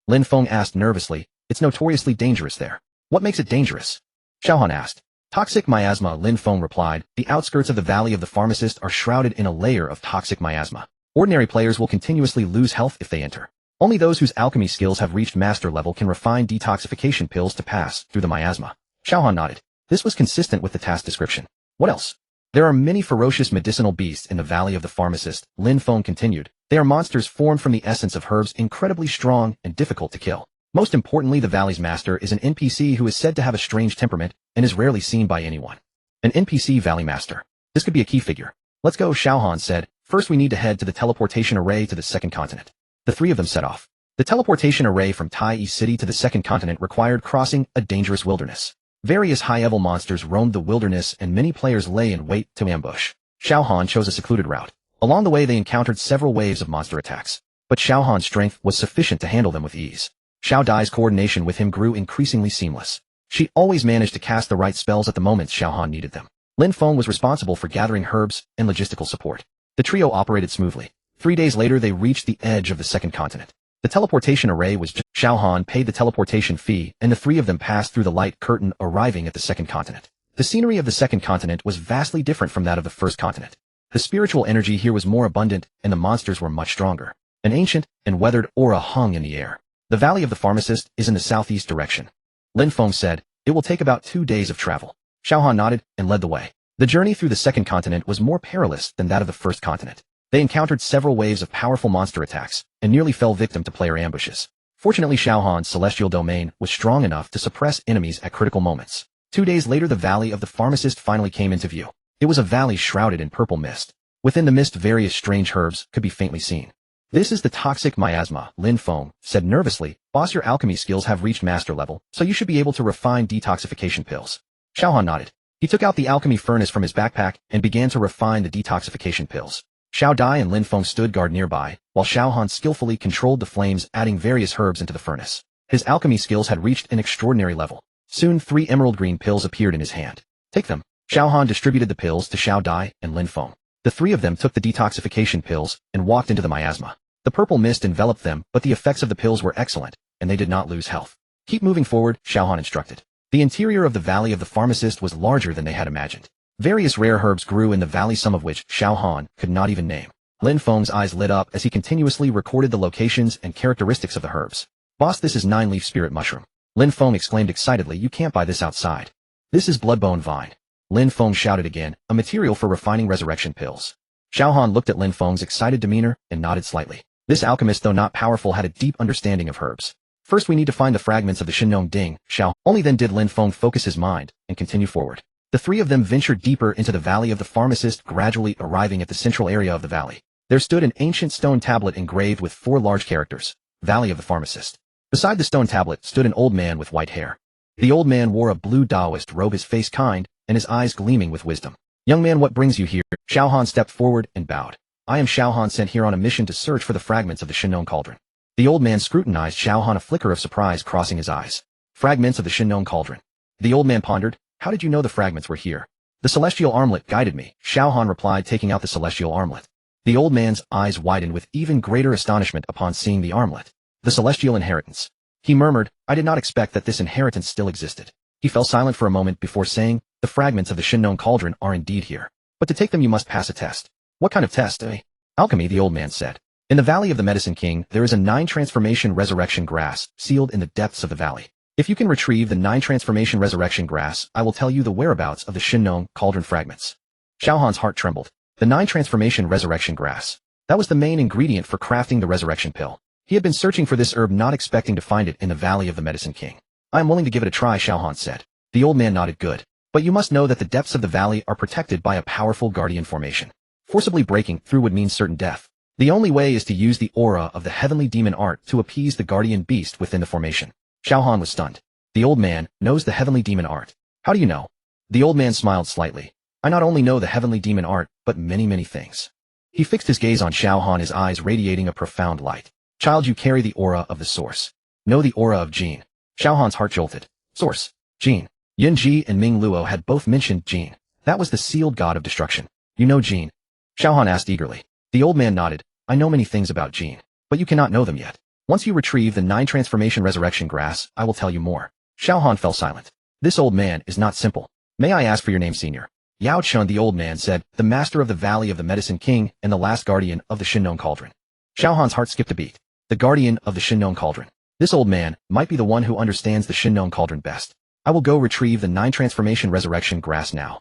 Lin Feng asked nervously. It's notoriously dangerous there. What makes it dangerous? Xiao Han asked. Toxic miasma, Lin Feng replied. The outskirts of the Valley of the Pharmacist are shrouded in a layer of toxic miasma. Ordinary players will continuously lose health if they enter. Only those whose alchemy skills have reached master level can refine detoxification pills to pass through the miasma. Xiao Han nodded. This was consistent with the task description. What else? There are many ferocious medicinal beasts in the Valley of the Pharmacist, Lin Feng continued. They are monsters formed from the essence of herbs, incredibly strong and difficult to kill. Most importantly, the Valley's master is an NPC who is said to have a strange temperament and is rarely seen by anyone. An NPC Valley Master. This could be a key figure. Let's go, Xiao Han said. First we need to head to the teleportation array to the second continent. The three of them set off. The teleportation array from Tai Yi City to the second continent required crossing a dangerous wilderness. Various high-level monsters roamed the wilderness and many players lay in wait to ambush. Xiao Han chose a secluded route. Along the way they encountered several waves of monster attacks, but Xiao Han's strength was sufficient to handle them with ease. Xiao Dai's coordination with him grew increasingly seamless. She always managed to cast the right spells at the moments Xiao Han needed them. Lin Feng was responsible for gathering herbs and logistical support. The trio operated smoothly. 3 days later they reached the edge of the second continent. The teleportation array was just Xiao Han paid the teleportation fee, and the three of them passed through the light curtain, arriving at the second continent. The scenery of the second continent was vastly different from that of the first continent. The spiritual energy here was more abundant, and the monsters were much stronger. An ancient and weathered aura hung in the air. The Valley of the Pharmacist is in the southeast direction. Lin Feng said, it will take about 2 days of travel. Xiao Han nodded and led the way. The journey through the second continent was more perilous than that of the first continent. They encountered several waves of powerful monster attacks, and nearly fell victim to player ambushes. Fortunately, Xiao Han's celestial domain was strong enough to suppress enemies at critical moments. 2 days later the Valley of the Pharmacist finally came into view. It was a valley shrouded in purple mist. Within the mist various strange herbs could be faintly seen. This is the toxic miasma, Lin Feng said nervously. Boss, your alchemy skills have reached master level, so you should be able to refine detoxification pills. Xiao Han nodded. He took out the alchemy furnace from his backpack and began to refine the detoxification pills. Xiao Dai and Lin Feng stood guard nearby, while Xiao Han skillfully controlled the flames, adding various herbs into the furnace. His alchemy skills had reached an extraordinary level. Soon 3 emerald green pills appeared in his hand. Take them. Xiao Han distributed the pills to Xiao Dai and Lin Feng. The three of them took the detoxification pills and walked into the miasma. The purple mist enveloped them, but the effects of the pills were excellent, and they did not lose health. Keep moving forward, Xiao Han instructed. The interior of the Valley of the Pharmacist was larger than they had imagined. Various rare herbs grew in the valley, some of which Xiao Han could not even name. Lin Feng's eyes lit up as he continuously recorded the locations and characteristics of the herbs. Boss, this is 9-leaf spirit mushroom. Lin Feng exclaimed excitedly, you can't buy this outside. This is bloodbone vine. Lin Feng shouted again, a material for refining resurrection pills. Xiao Han looked at Lin Feng's excited demeanor and nodded slightly. This alchemist, though not powerful, had a deep understanding of herbs. First we need to find the fragments of the Shinong Ding, Xiao. Only then did Lin Feng focus his mind and continue forward. The three of them ventured deeper into the Valley of the Pharmacist, gradually arriving at the central area of the valley. There stood an ancient stone tablet engraved with 4 large characters, Valley of the Pharmacist. Beside the stone tablet stood an old man with white hair. The old man wore a blue Taoist robe, his face kind, and his eyes gleaming with wisdom. Young man, what brings you here? Xiao Han stepped forward and bowed. I am Xiao Han, sent here on a mission to search for the fragments of the Shinong Cauldron. The old man scrutinized Xiao Han, a flicker of surprise crossing his eyes. Fragments of the Shinong Cauldron. The old man pondered. How did you know the fragments were here? The celestial armlet guided me, Xiao Han replied, taking out the celestial armlet. The old man's eyes widened with even greater astonishment upon seeing the armlet. The celestial inheritance. He murmured, I did not expect that this inheritance still existed. He fell silent for a moment before saying, the fragments of the Shinong Cauldron are indeed here. But to take them you must pass a test. What kind of test, eh? Alchemy, the old man said. In the Valley of the Medicine King, there is a 9-transformation resurrection grass, sealed in the depths of the valley. If you can retrieve the 9-transformation resurrection grass, I will tell you the whereabouts of the Shinong Cauldron fragments. Xiao Han's heart trembled. The 9-transformation resurrection grass. That was the main ingredient for crafting the resurrection pill. He had been searching for this herb, not expecting to find it in the Valley of the Medicine King. I am willing to give it a try, Xiao Han said. The old man nodded. Good. But you must know that the depths of the valley are protected by a powerful guardian formation. Forcibly breaking through would mean certain death. The only way is to use the aura of the heavenly demon art to appease the guardian beast within the formation. Xiao Han was stunned. The old man knows the heavenly demon art. How do you know? The old man smiled slightly. I not only know the heavenly demon art, but many things. He fixed his gaze on Xiao Han, his eyes radiating a profound light. Child, you carry the aura of the source. Know the aura of Jin. Xiao Han's heart jolted. Source. Jin. Yin Ji and Ming Luo had both mentioned Jin. That was the sealed god of destruction. You know Jin? Xiao Han asked eagerly. The old man nodded. I know many things about Jin, but you cannot know them yet. Once you retrieve the 9-transformation resurrection grass, I will tell you more. Xiao Han fell silent. This old man is not simple. May I ask for your name, senior? Yao Chun, the old man, said, the master of the Valley of the Medicine King and the last guardian of the Shinnon Cauldron. Xiao Han's heart skipped a beat. The guardian of the Shinnon Cauldron. This old man might be the one who understands the Shinnon Cauldron best. I will go retrieve the 9 transformation resurrection grass now.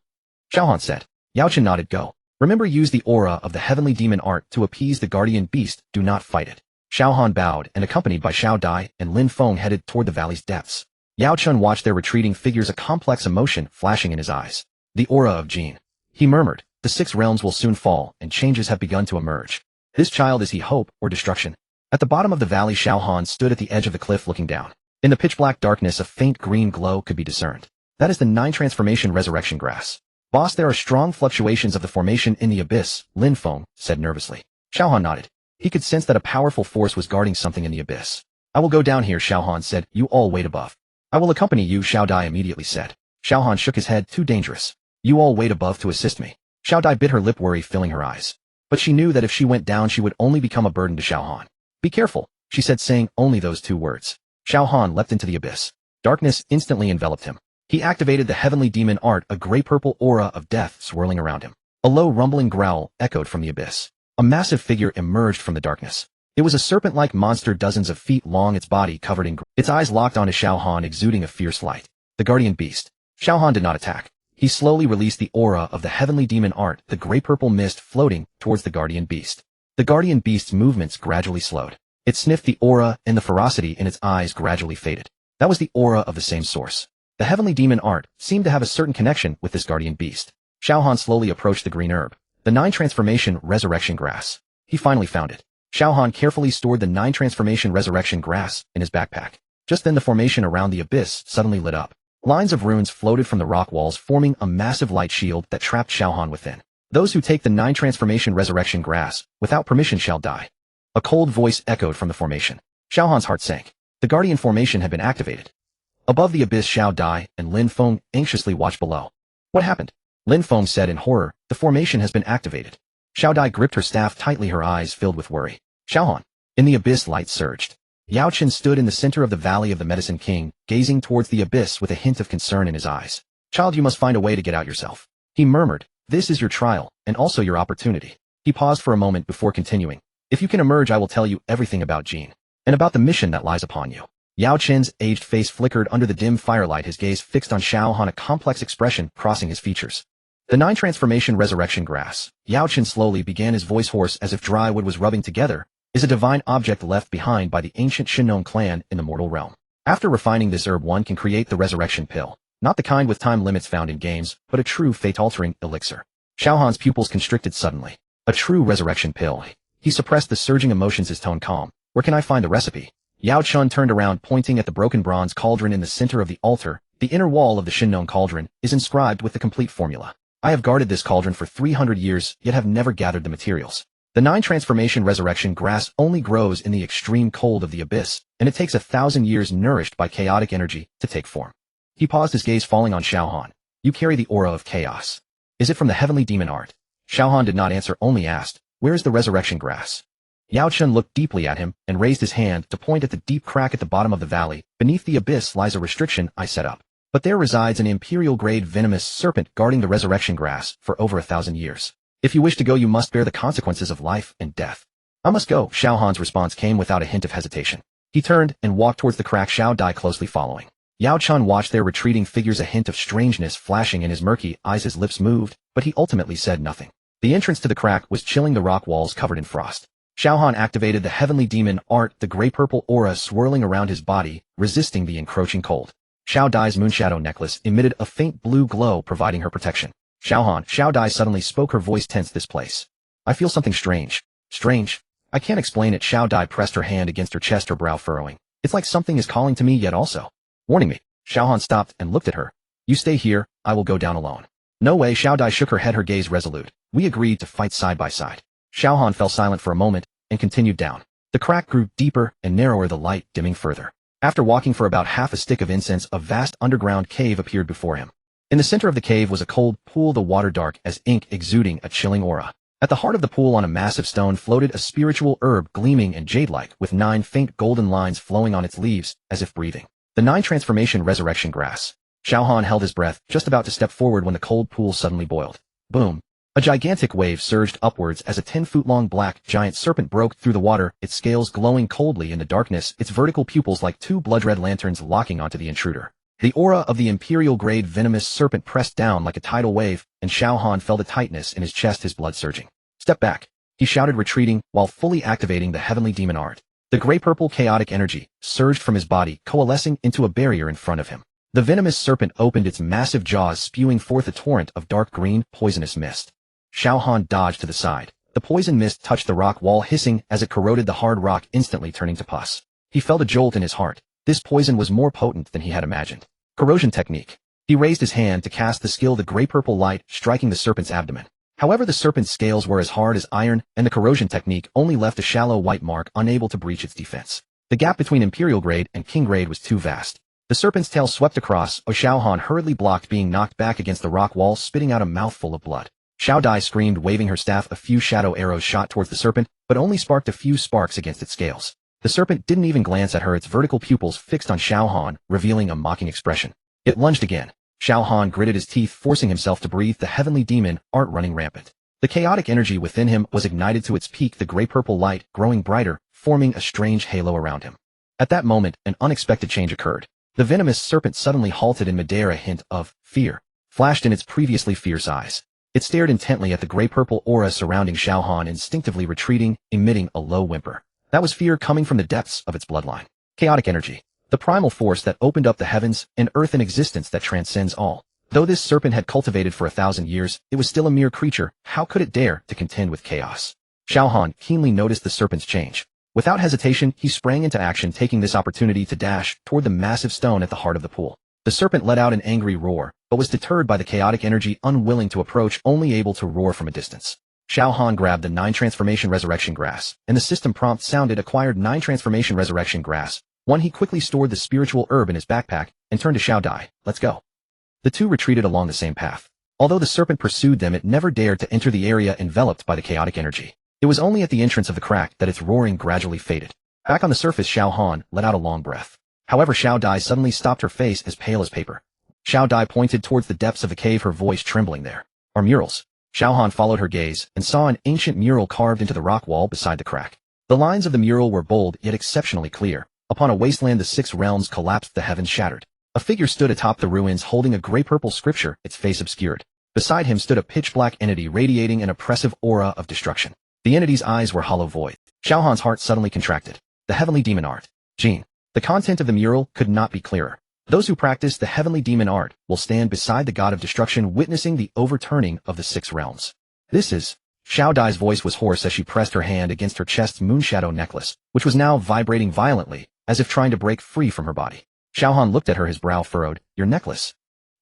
Xiao Han said. Yao Chun nodded. Go. Remember, use the aura of the heavenly demon art to appease the guardian beast. Do not fight it. Xiao Han bowed and, accompanied by Xiao Dai and Lin Feng, headed toward the valley's depths. Yao Chun watched their retreating figures, a complex emotion flashing in his eyes. The aura of Jin. He murmured, the 6 realms will soon fall, and changes have begun to emerge. This child, is he hope or destruction? At the bottom of the valley, Xiao Han stood at the edge of the cliff looking down. In the pitch-black darkness, a faint green glow could be discerned. That is the 9 transformation resurrection grass. Boss, there are strong fluctuations of the formation in the abyss, Lin Feng said nervously. Xiao Han nodded. He could sense that a powerful force was guarding something in the abyss. I will go down here, Xiao Han said. You all wait above. I will accompany you, Xiao Dai immediately said. Xiao Han shook his head. Too dangerous. You all wait above to assist me. Xiao Dai bit her lip, worry filling her eyes. But she knew that if she went down, she would only become a burden to Xiao Han. Be careful, she said, saying only those 2 words. Xiao Han leapt into the abyss. Darkness instantly enveloped him. He activated the heavenly demon art, a gray-purple aura of death swirling around him. A low rumbling growl echoed from the abyss. A massive figure emerged from the darkness. It was a serpent-like monster, dozens of feet long, its body covered in its eyes locked onto Xiao Han, exuding a fierce light. The guardian beast. Xiao Han did not attack. He slowly released the aura of the heavenly demon art, the gray-purple mist floating towards the guardian beast. The guardian beast's movements gradually slowed. It sniffed the aura, and the ferocity in its eyes gradually faded. That was the aura of the same source. The heavenly demon art seemed to have a certain connection with this guardian beast. Xiao Han slowly approached the green herb, the 9 transformation resurrection grass. He finally found it. Xiao Han carefully stored the 9 transformation resurrection grass in his backpack. Just then the formation around the abyss suddenly lit up. Lines of runes floated from the rock walls, forming a massive light shield that trapped Xiao Han within. Those who take the 9 transformation resurrection grass without permission shall die. A cold voice echoed from the formation. Xiao Han's heart sank. The guardian formation had been activated. Above the abyss, Xiao Dai and Lin Feng anxiously watched below. What happened? Lin Feng said in horror. The formation has been activated. Xiao Dai gripped her staff tightly, her eyes filled with worry. Xiao Han. In the abyss, light surged. Yao Chen stood in the center of the Valley of the Medicine King, gazing towards the abyss with a hint of concern in his eyes. Child, you must find a way to get out yourself. He murmured. This is your trial, and also your opportunity. He paused for a moment before continuing. If you can emerge, I will tell you everything about Jin, and about the mission that lies upon you. Yao Chen's aged face flickered under the dim firelight, his gaze fixed on Xiao Han, a complex expression crossing his features. The 9 transformation resurrection grass, Yao Chen slowly began, his voice hoarse as if dry wood was rubbing together, is a divine object left behind by the ancient Shinnon clan in the mortal realm. After refining this herb, one can create the resurrection pill, not the kind with time limits found in games, but a true fate-altering elixir. Xiao Han's pupils constricted suddenly. A true resurrection pill. He suppressed the surging emotions, his tone calm. Where can I find the recipe? Yao Chun turned around, pointing at the broken bronze cauldron in the center of the altar. The inner wall of the Shinnon cauldron is inscribed with the complete formula. I have guarded this cauldron for 300 years, yet have never gathered the materials. The 9 transformation resurrection grass only grows in the extreme cold of the abyss, and it takes 1,000 years nourished by chaotic energy to take form. He paused, his gaze falling on Xiao Han. You carry the aura of chaos. Is it from the heavenly demon art? Xiao Han did not answer, only asked, where is the resurrection grass? Yao Chun looked deeply at him and raised his hand to point at the deep crack at the bottom of the valley. Beneath the abyss lies a restriction I set up. But there resides an imperial-grade venomous serpent guarding the resurrection grass for over 1,000 years. If you wish to go, you must bear the consequences of life and death. I must go. Xiao Han's response came without a hint of hesitation. He turned and walked towards the crack, Xiao Dai closely following. Yao Chun watched their retreating figures, a hint of strangeness flashing in his murky eyes. His lips moved, but he ultimately said nothing. The entrance to the crack was chilling, the rock walls covered in frost. Xiao Han activated the heavenly demon art, the gray-purple aura swirling around his body, resisting the encroaching cold. Xiao Dai's moonshadow necklace emitted a faint blue glow, providing her protection. Xiao Dai suddenly spoke, her voice tense. This place. I feel something strange. Strange? I can't explain it. Xiao Dai pressed her hand against her chest, her brow furrowing. It's like something is calling to me, yet also warning me. Xiao Han stopped and looked at her. You stay here, I will go down alone. No way. Xiao Dai shook her head, her gaze resolute. We agreed to fight side by side. Xiao Han fell silent for a moment and continued down. The crack grew deeper and narrower, the light dimming further. After walking for about half a stick of incense, a vast underground cave appeared before him. In the center of the cave was a cold pool, the water dark as ink, exuding a chilling aura. At the heart of the pool, on a massive stone, floated a spiritual herb, gleaming and jade-like, with 9 faint golden lines flowing on its leaves, as if breathing. The 9 transformation resurrection grass. Xiao Han held his breath, just about to step forward when the cold pool suddenly boiled. Boom. A gigantic wave surged upwards as a 10-foot-long black giant serpent broke through the water, its scales glowing coldly in the darkness, its vertical pupils like two blood-red lanterns locking onto the intruder. The aura of the imperial-grade venomous serpent pressed down like a tidal wave, and Xiao Han felt a tightness in his chest, his blood surging. "Step back," he shouted, retreating, while fully activating the heavenly demon art. The gray-purple chaotic energy surged from his body, coalescing into a barrier in front of him. The venomous serpent opened its massive jaws, spewing forth a torrent of dark green, poisonous mist. Xiao Han dodged to the side. The poison mist touched the rock wall, hissing as it corroded the hard rock, instantly turning to pus. He felt a jolt in his heart. This poison was more potent than he had imagined. Corrosion technique. He raised his hand to cast the skill, the gray-purple light striking the serpent's abdomen. However, the serpent's scales were as hard as iron, and the corrosion technique only left a shallow white mark, unable to breach its defense. The gap between imperial grade and king grade was too vast. The serpent's tail swept across, Xiao Han hurriedly blocked, being knocked back against the rock wall, spitting out a mouthful of blood. Xiao Dai screamed, waving her staff. A few shadow arrows shot towards the serpent, but only sparked a few sparks against its scales. The serpent didn't even glance at her, its vertical pupils fixed on Xiao Han, revealing a mocking expression. It lunged again. Xiao Han gritted his teeth, forcing himself to breathe, the heavenly demon art running rampant. The chaotic energy within him was ignited to its peak, the gray-purple light growing brighter, forming a strange halo around him. At that moment, an unexpected change occurred. The venomous serpent suddenly halted in midair, a hint of fear flashed in its previously fierce eyes. It stared intently at the gray-purple aura surrounding Xiao Han, instinctively retreating, emitting a low whimper. That was fear coming from the depths of its bloodline. Chaotic energy. The primal force that opened up the heavens and earth, an existence that transcends all. Though this serpent had cultivated for 1,000 years, it was still a mere creature. How could it dare to contend with chaos? Xiao Han keenly noticed the serpent's change. Without hesitation, he sprang into action, taking this opportunity to dash toward the massive stone at the heart of the pool. The serpent let out an angry roar, but was deterred by the chaotic energy, unwilling to approach, only able to roar from a distance. Xiao Han grabbed the 9 transformation resurrection grass, and the system prompt sounded, acquired 9 transformation resurrection grass. One, he quickly stored the spiritual herb in his backpack, and turned to Xiao Dai. "Let's go." The two retreated along the same path. Although the serpent pursued them, it never dared to enter the area enveloped by the chaotic energy. It was only at the entrance of the crack that its roaring gradually faded. Back on the surface, Xiao Han let out a long breath. However, Xiao Dai suddenly stopped, her face as pale as paper. Xiao Dai pointed towards the depths of the cave, her voice trembling. "There are murals." Xiao Han followed her gaze and saw an ancient mural carved into the rock wall beside the crack. The lines of the mural were bold yet exceptionally clear. Upon a wasteland, the 6 realms collapsed, the heavens shattered. A figure stood atop the ruins, holding a gray-purple scripture, its face obscured. Beside him stood a pitch-black entity radiating an oppressive aura of destruction. The entity's eyes were hollow void. Xiao Han's heart suddenly contracted. The heavenly demon art. Jin. The content of the mural could not be clearer. Those who practice the heavenly demon art will stand beside the god of destruction, witnessing the overturning of the 6 realms. This is... Xiao Dai's voice was hoarse as she pressed her hand against her chest's moonshadow necklace, which was now vibrating violently, as if trying to break free from her body. Xiao Han looked at her, his brow furrowed. "Your necklace?"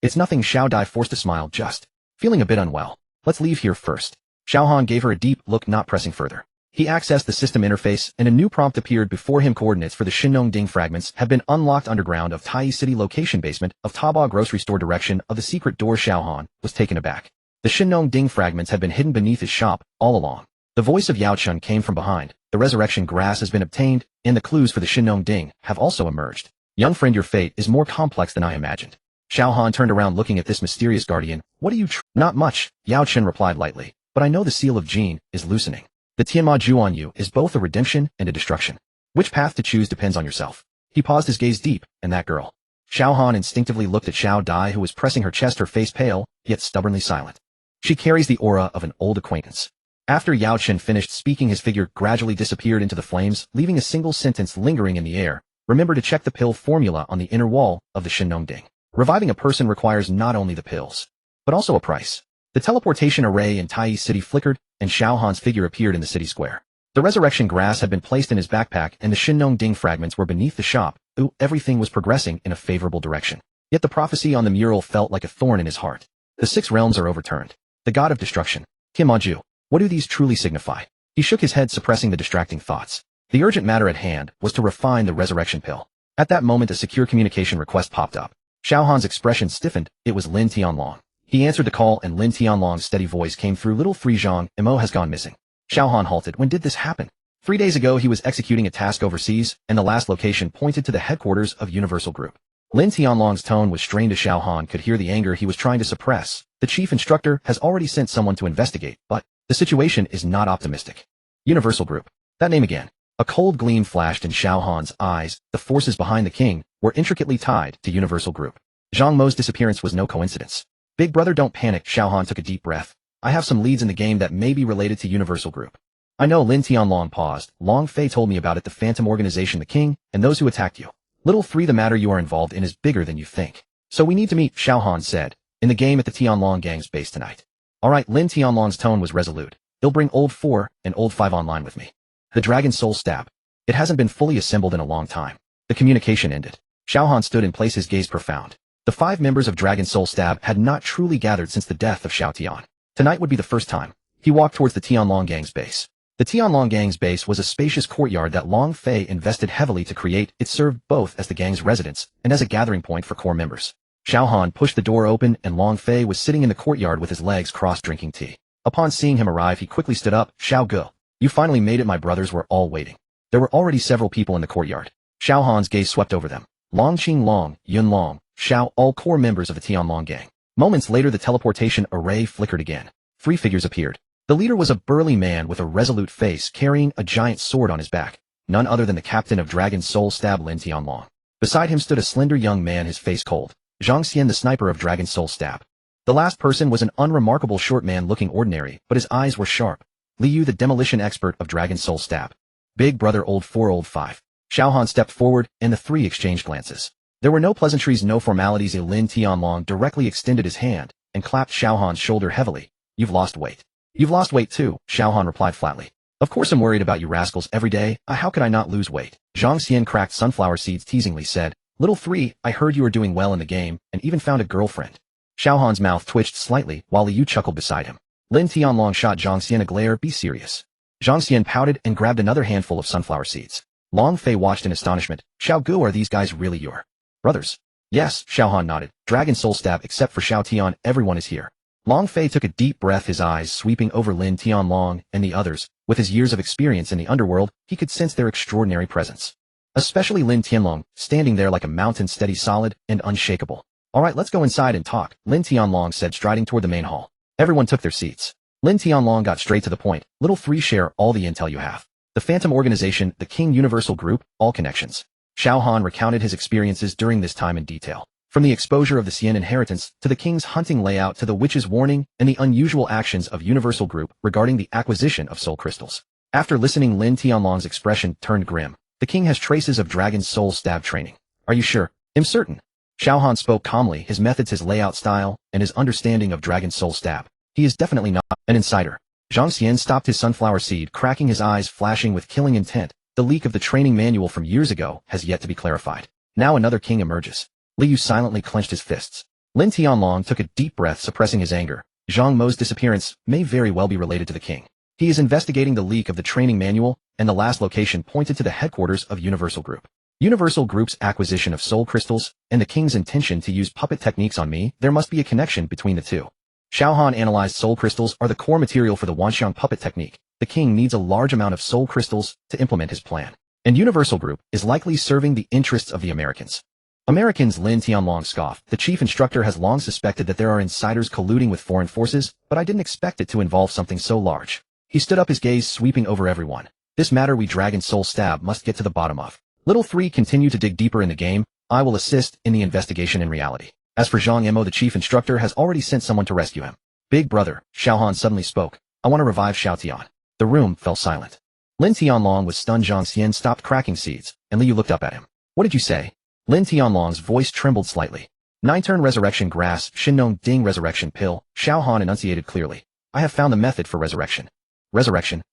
"It's nothing." Xiao Dai forced a smile. "Just feeling a bit unwell. Let's leave here first." Xiao Han gave her a deep look, not pressing further. He accessed the system interface, and a new prompt appeared before him. Coordinates for the Shinong Ding fragments have been unlocked. Underground of Tai City, location basement of Taba grocery store, direction of the secret door. Xiao Han was taken aback. The Shinong Ding fragments had been hidden beneath his shop all along. The voice of Yao Chun came from behind. "The resurrection grass has been obtained, and the clues for the Shinong Ding have also emerged. Young friend, your fate is more complex than I imagined." Xiao Han turned around, looking at this mysterious guardian. "What do you Not much," Yao Chun replied lightly. "But I know the seal of Jin is loosening. The Tianma Ju on you is both a redemption and a destruction. Which path to choose depends on yourself." He paused, his gaze deep. "And that girl?" Xiao Han instinctively looked at Xiao Dai, who was pressing her chest, her face pale, yet stubbornly silent. "She carries the aura of an old acquaintance." After Yao Chun finished speaking, his figure gradually disappeared into the flames, leaving a single sentence lingering in the air. "Remember to check the pill formula on the inner wall of the Shinong Ding. Reviving a person requires not only the pills, but also a price." The teleportation array in Tai City flickered, and Xiao Han's figure appeared in the city square. The resurrection grass had been placed in his backpack, and the Shinong Ding fragments were beneath the shop. Everything was progressing in a favorable direction. Yet the prophecy on the mural felt like a thorn in his heart. The 6 realms are overturned. The god of destruction. Kimaju. What do these truly signify? He shook his head, suppressing the distracting thoughts. The urgent matter at hand was to refine the resurrection pill. At that moment, a secure communication request popped up. Xiao Han's expression stiffened. It was Lin Tianlong. He answered the call, and Lin Tianlong's steady voice came through. "Little 3 Zhang, Mo has gone missing." Xiao Han halted. "When did this happen?" 3 days ago. He was executing a task overseas, and the last location pointed to the headquarters of Universal Group. Lin Tianlong's tone was strained as Xiao Han could hear the anger he was trying to suppress. The chief instructor has already sent someone to investigate, but the situation is not optimistic. Universal Group. That name again. A cold gleam flashed in Xiao Han's eyes. The forces behind the king were intricately tied to Universal Group. Zhang Mo's disappearance was no coincidence. Big brother, don't panic. Xiao Han took a deep breath. I have some leads in the game that may be related to Universal Group. I know. Lin Tianlong paused. Long Fei told me about it. The Phantom Organization, the king, and those who attacked you. Little 3, the matter you are involved in is bigger than you think. So we need to meet, Xiao Han said, in the game at the Tianlong gang's base tonight. Alright, Lin Tianlong's tone was resolute. He'll bring old 4 and old 5 online with me. The Dragon Soul Stab. It hasn't been fully assembled in a long time. The communication ended. Xiao Han stood in place, his gaze profound. The 5 members of Dragon Soul Stab had not truly gathered since the death of Xiao Tian. Tonight would be the first time. He walked towards the Tianlong gang's base. The Tianlong gang's base was a spacious courtyard that Long Fei invested heavily to create. It served both as the gang's residence and as a gathering point for core members. Xiao Han pushed the door open and Long Fei was sitting in the courtyard with his legs crossed drinking tea. Upon seeing him arrive, he quickly stood up. Xiao Ge, you finally made it. My brothers were all waiting. There were already several people in the courtyard. Xiao Han's gaze swept over them. Long Qing Long, Yun Long, Xiao, all core members of the Tianlong gang. Moments later, the teleportation array flickered again. 3 figures appeared. The leader was a burly man with a resolute face carrying a giant sword on his back, none other than the captain of Dragon Soul Stab, Lin Tianlong. Beside him stood a slender young man, his face cold. Zhang Xian, the sniper of Dragon Soul Stab. The last person was an unremarkable short man looking ordinary, but his eyes were sharp. Li Yu, the demolition expert of Dragon Soul Stab. Big brother, old 4, old 5. Xiao Han stepped forward, and the 3 exchanged glances. There were no pleasantries, no formalities. Lin Tianlong directly extended his hand and clapped Xiao Han's shoulder heavily. You've lost weight. You've lost weight too, Xiao Han replied flatly. Of course I'm worried about you rascals every day. How could I not lose weight? Zhang Xian cracked sunflower seeds teasingly said, Little 3, I heard you were doing well in the game and even found a girlfriend. Xiao Han's mouth twitched slightly while Li Yu chuckled beside him. Lin Tianlong shot Zhang Xian a glare. Be serious. Zhang Xian pouted and grabbed another handful of sunflower seeds. Long Fei watched in astonishment. Xiao Gu, are these guys really your brothers? Yes, Xiao Han nodded. Dragon Soul Stab, except for Xiao Tian, everyone is here. Long Fei took a deep breath, his eyes sweeping over Lin Tianlong and the others. With his years of experience in the underworld, he could sense their extraordinary presence. Especially Lin Tianlong, standing there like a mountain, steady, solid, and unshakable. Alright, let's go inside and talk, Lin Tianlong said, striding toward the main hall. Everyone took their seats. Lin Tianlong got straight to the point. Little 3, share all the intel you have. The Phantom Organization, the King Universal Group, all connections. Xiao Han recounted his experiences during this time in detail. From the exposure of the Xian inheritance, to the king's hunting layout, to the witch's warning, and the unusual actions of Universal Group regarding the acquisition of soul crystals. After listening, Lin Tianlong's expression turned grim. The king has traces of Dragon Soul Stab training. Are you sure? I'm certain. Xiao Han spoke calmly, his methods, his layout style, and his understanding of Dragon Soul Stab. He is definitely not an insider. Zhang Xian stopped his sunflower seed, cracking his eyes, flashing with killing intent. The leak of the training manual from years ago has yet to be clarified. Now another king emerges. Li Yu silently clenched his fists. Lin Tianlong took a deep breath, suppressing his anger. Zhang Mo's disappearance may very well be related to the king. He is investigating the leak of the training manual, and the last location pointed to the headquarters of Universal Group. Universal Group's acquisition of soul crystals, and the king's intention to use puppet techniques on me, there must be a connection between the two. Xiao Han analyzed soul crystals are the core material for the Wanxiang puppet technique. The king needs a large amount of soul crystals to implement his plan. And Universal Group is likely serving the interests of the Americans. Americans, Lin Tianlong scoffed. The chief instructor has long suspected that there are insiders colluding with foreign forces, but I didn't expect it to involve something so large. He stood up, his gaze sweeping over everyone. This matter we Dragon Soul Stab must get to the bottom of. Little 3, continue to dig deeper in the game. I will assist in the investigation in reality. As for Zhang Mo, the chief instructor has already sent someone to rescue him. Big brother, Xiao Han suddenly spoke. I want to revive Xiao Tian. The room fell silent. Lin Tianlong was stunned. Zhang Xian stopped cracking seeds, and Li Yu looked up at him. What did you say? Lin Tianlong's voice trembled slightly. 9-turn resurrection grass, Shinnong Ding resurrection pill, Xiao Han enunciated clearly. I have found the method for resurrection. Resurrection?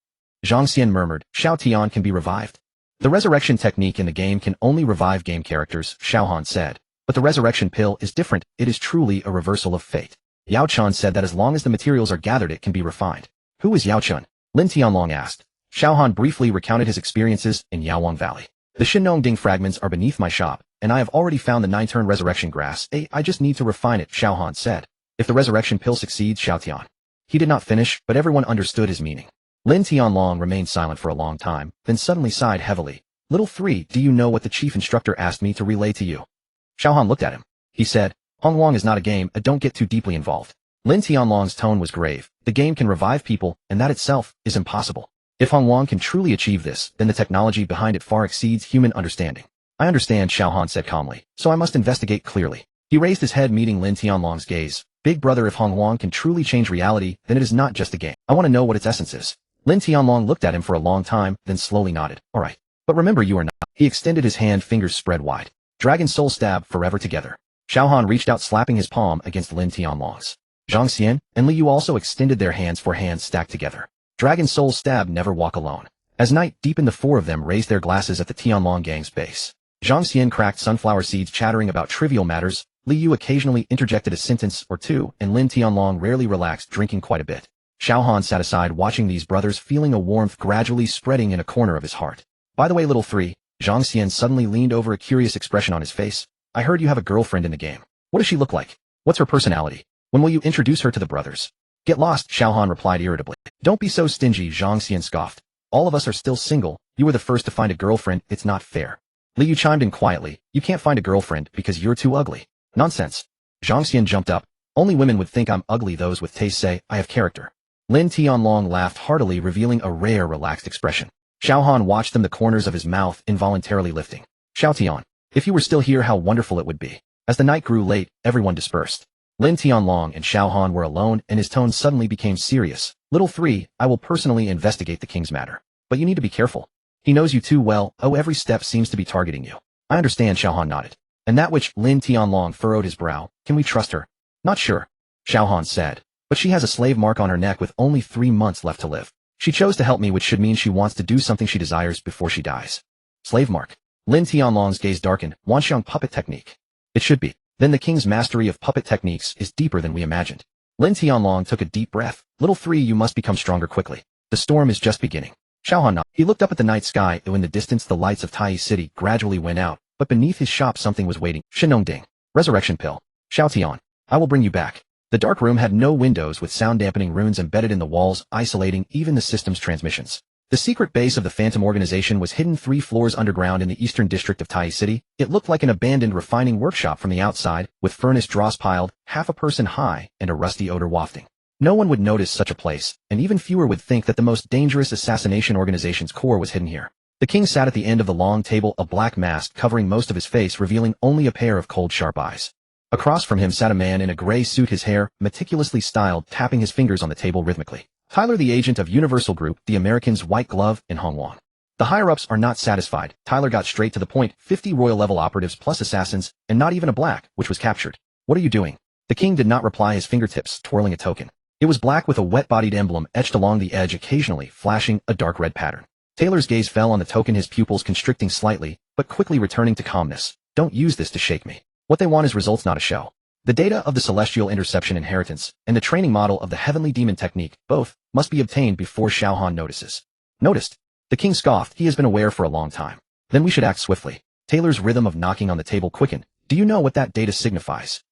Zhang Xian murmured. Xiao Tian can be revived. The resurrection technique in the game can only revive game characters, Xiao Han said. But the resurrection pill is different. It is truly a reversal of fate. Yao Chun said that as long as the materials are gathered, it can be refined. Who is Yao Chun? Lin Tianlong asked. Xiao Han briefly recounted his experiences in Yaowang Valley. The Shinnong Ding fragments are beneath my shop, and I have already found the 9-turn resurrection grass. I just need to refine it, Xiao Han said. If the resurrection pill succeeds, Xiao Tian. He did not finish, but everyone understood his meaning. Lin Tianlong remained silent for a long time, then suddenly sighed heavily. Little 3, do you know what the chief instructor asked me to relay to you? Xiao Han looked at him. He said, Hong Wong is not a game, don't get too deeply involved. Lin Tianlong's tone was grave. The game can revive people, and that itself is impossible. If Hong Wong can truly achieve this, then the technology behind it far exceeds human understanding. I understand, Xiao Han said calmly, so I must investigate clearly. He raised his head, meeting Lin Tianlong's gaze. Big brother, if Hong Wong can truly change reality, then it is not just a game. I want to know what its essence is. Lin Tianlong looked at him for a long time, then slowly nodded. All right. But remember, you are not. He extended his hand, fingers spread wide. Dragon Soul Stab, forever together. Xiao Han reached out, slapping his palm against Lin Tianlong's. Zhang Xian and Li Yu also extended their hands, for hands stacked together. Dragon Soul Stab, never walk alone. As night deepened, the four of them raised their glasses at the Tianlong gang's base. Zhang Xian cracked sunflower seeds, chattering about trivial matters. Li Yu occasionally interjected a sentence or two, and Lin Tianlong rarely relaxed, drinking quite a bit. Xiao Han sat aside, watching these brothers, feeling a warmth gradually spreading in a corner of his heart. By the way, little three, Zhang Xian suddenly leaned over, a curious expression on his face. I heard you have a girlfriend in the game. What does she look like? What's her personality? When will you introduce her to the brothers? Get lost, Xiao Han replied irritably. Don't be so stingy, Zhang Xian scoffed. All of us are still single. You were the first to find a girlfriend. It's not fair. Li Yu chimed in quietly. You can't find a girlfriend because you're too ugly. Nonsense. Zhang Xian jumped up. Only women would think I'm ugly. Those with taste say I have character. Lin Tianlong laughed heartily, revealing a rare, relaxed expression. Xiao Han watched them, the corners of his mouth involuntarily lifting. Xiao Tian, if you were still here, how wonderful it would be. As the night grew late, everyone dispersed. Lin Tianlong and Xiao Han were alone, and his tone suddenly became serious. Little three, I will personally investigate the king's matter. But you need to be careful. He knows you too well. Oh, every step seems to be targeting you. I understand, Xiao Han nodded. And that which Lin Tianlong furrowed his brow. Can we trust her? Not sure, Xiao Han said. But she has a slave mark on her neck with only 3 months left to live. She chose to help me, which should mean she wants to do something she desires before she dies. Slave mark. Lin Tianlong's gaze darkened. Wanxiang puppet technique. It should be. Then the king's mastery of puppet techniques is deeper than we imagined. Lin Tianlong took a deep breath. Little three, you must become stronger quickly. The storm is just beginning. Xiao Han nodded. He looked up at the night sky, and in the distance the lights of Tai City gradually went out, but beneath his shop something was waiting. Shenong Ding. Resurrection pill. Xiao Tian. I will bring you back. The dark room had no windows, with sound-dampening runes embedded in the walls, isolating even the system's transmissions. The secret base of the Phantom organization was hidden 3 floors underground in the eastern district of Tai City. It looked like an abandoned refining workshop from the outside, with furnace dross piled, half a person high, and a rusty odor wafting. No one would notice such a place, and even fewer would think that the most dangerous assassination organization's core was hidden here. The king sat at the end of the long table, a black mask covering most of his face, revealing only a pair of cold, sharp eyes. Across from him sat a man in a gray suit, his hair meticulously styled, tapping his fingers on the table rhythmically. Tyler, the agent of Universal Group, the Americans White Glove, and Hong Wong. The higher-ups are not satisfied. Tyler got straight to the point. 50 royal-level operatives plus assassins, and not even a black, which was captured. What are you doing? The king did not reply, his fingertips twirling a token. It was black with a wet-bodied emblem etched along the edge, occasionally flashing a dark red pattern. Taylor's gaze fell on the token, his pupils constricting slightly, but quickly returning to calmness. Don't use this to shake me. What they want is results, not a show. The data of the Celestial Interception Inheritance and the training model of the Heavenly Demon Technique, both, must be obtained before Xiao Han notices. Noticed? The king scoffed. He has been aware for a long time. Then we should act swiftly. Taylor's rhythm of knocking on the table quickened. Do you know what that data signifies?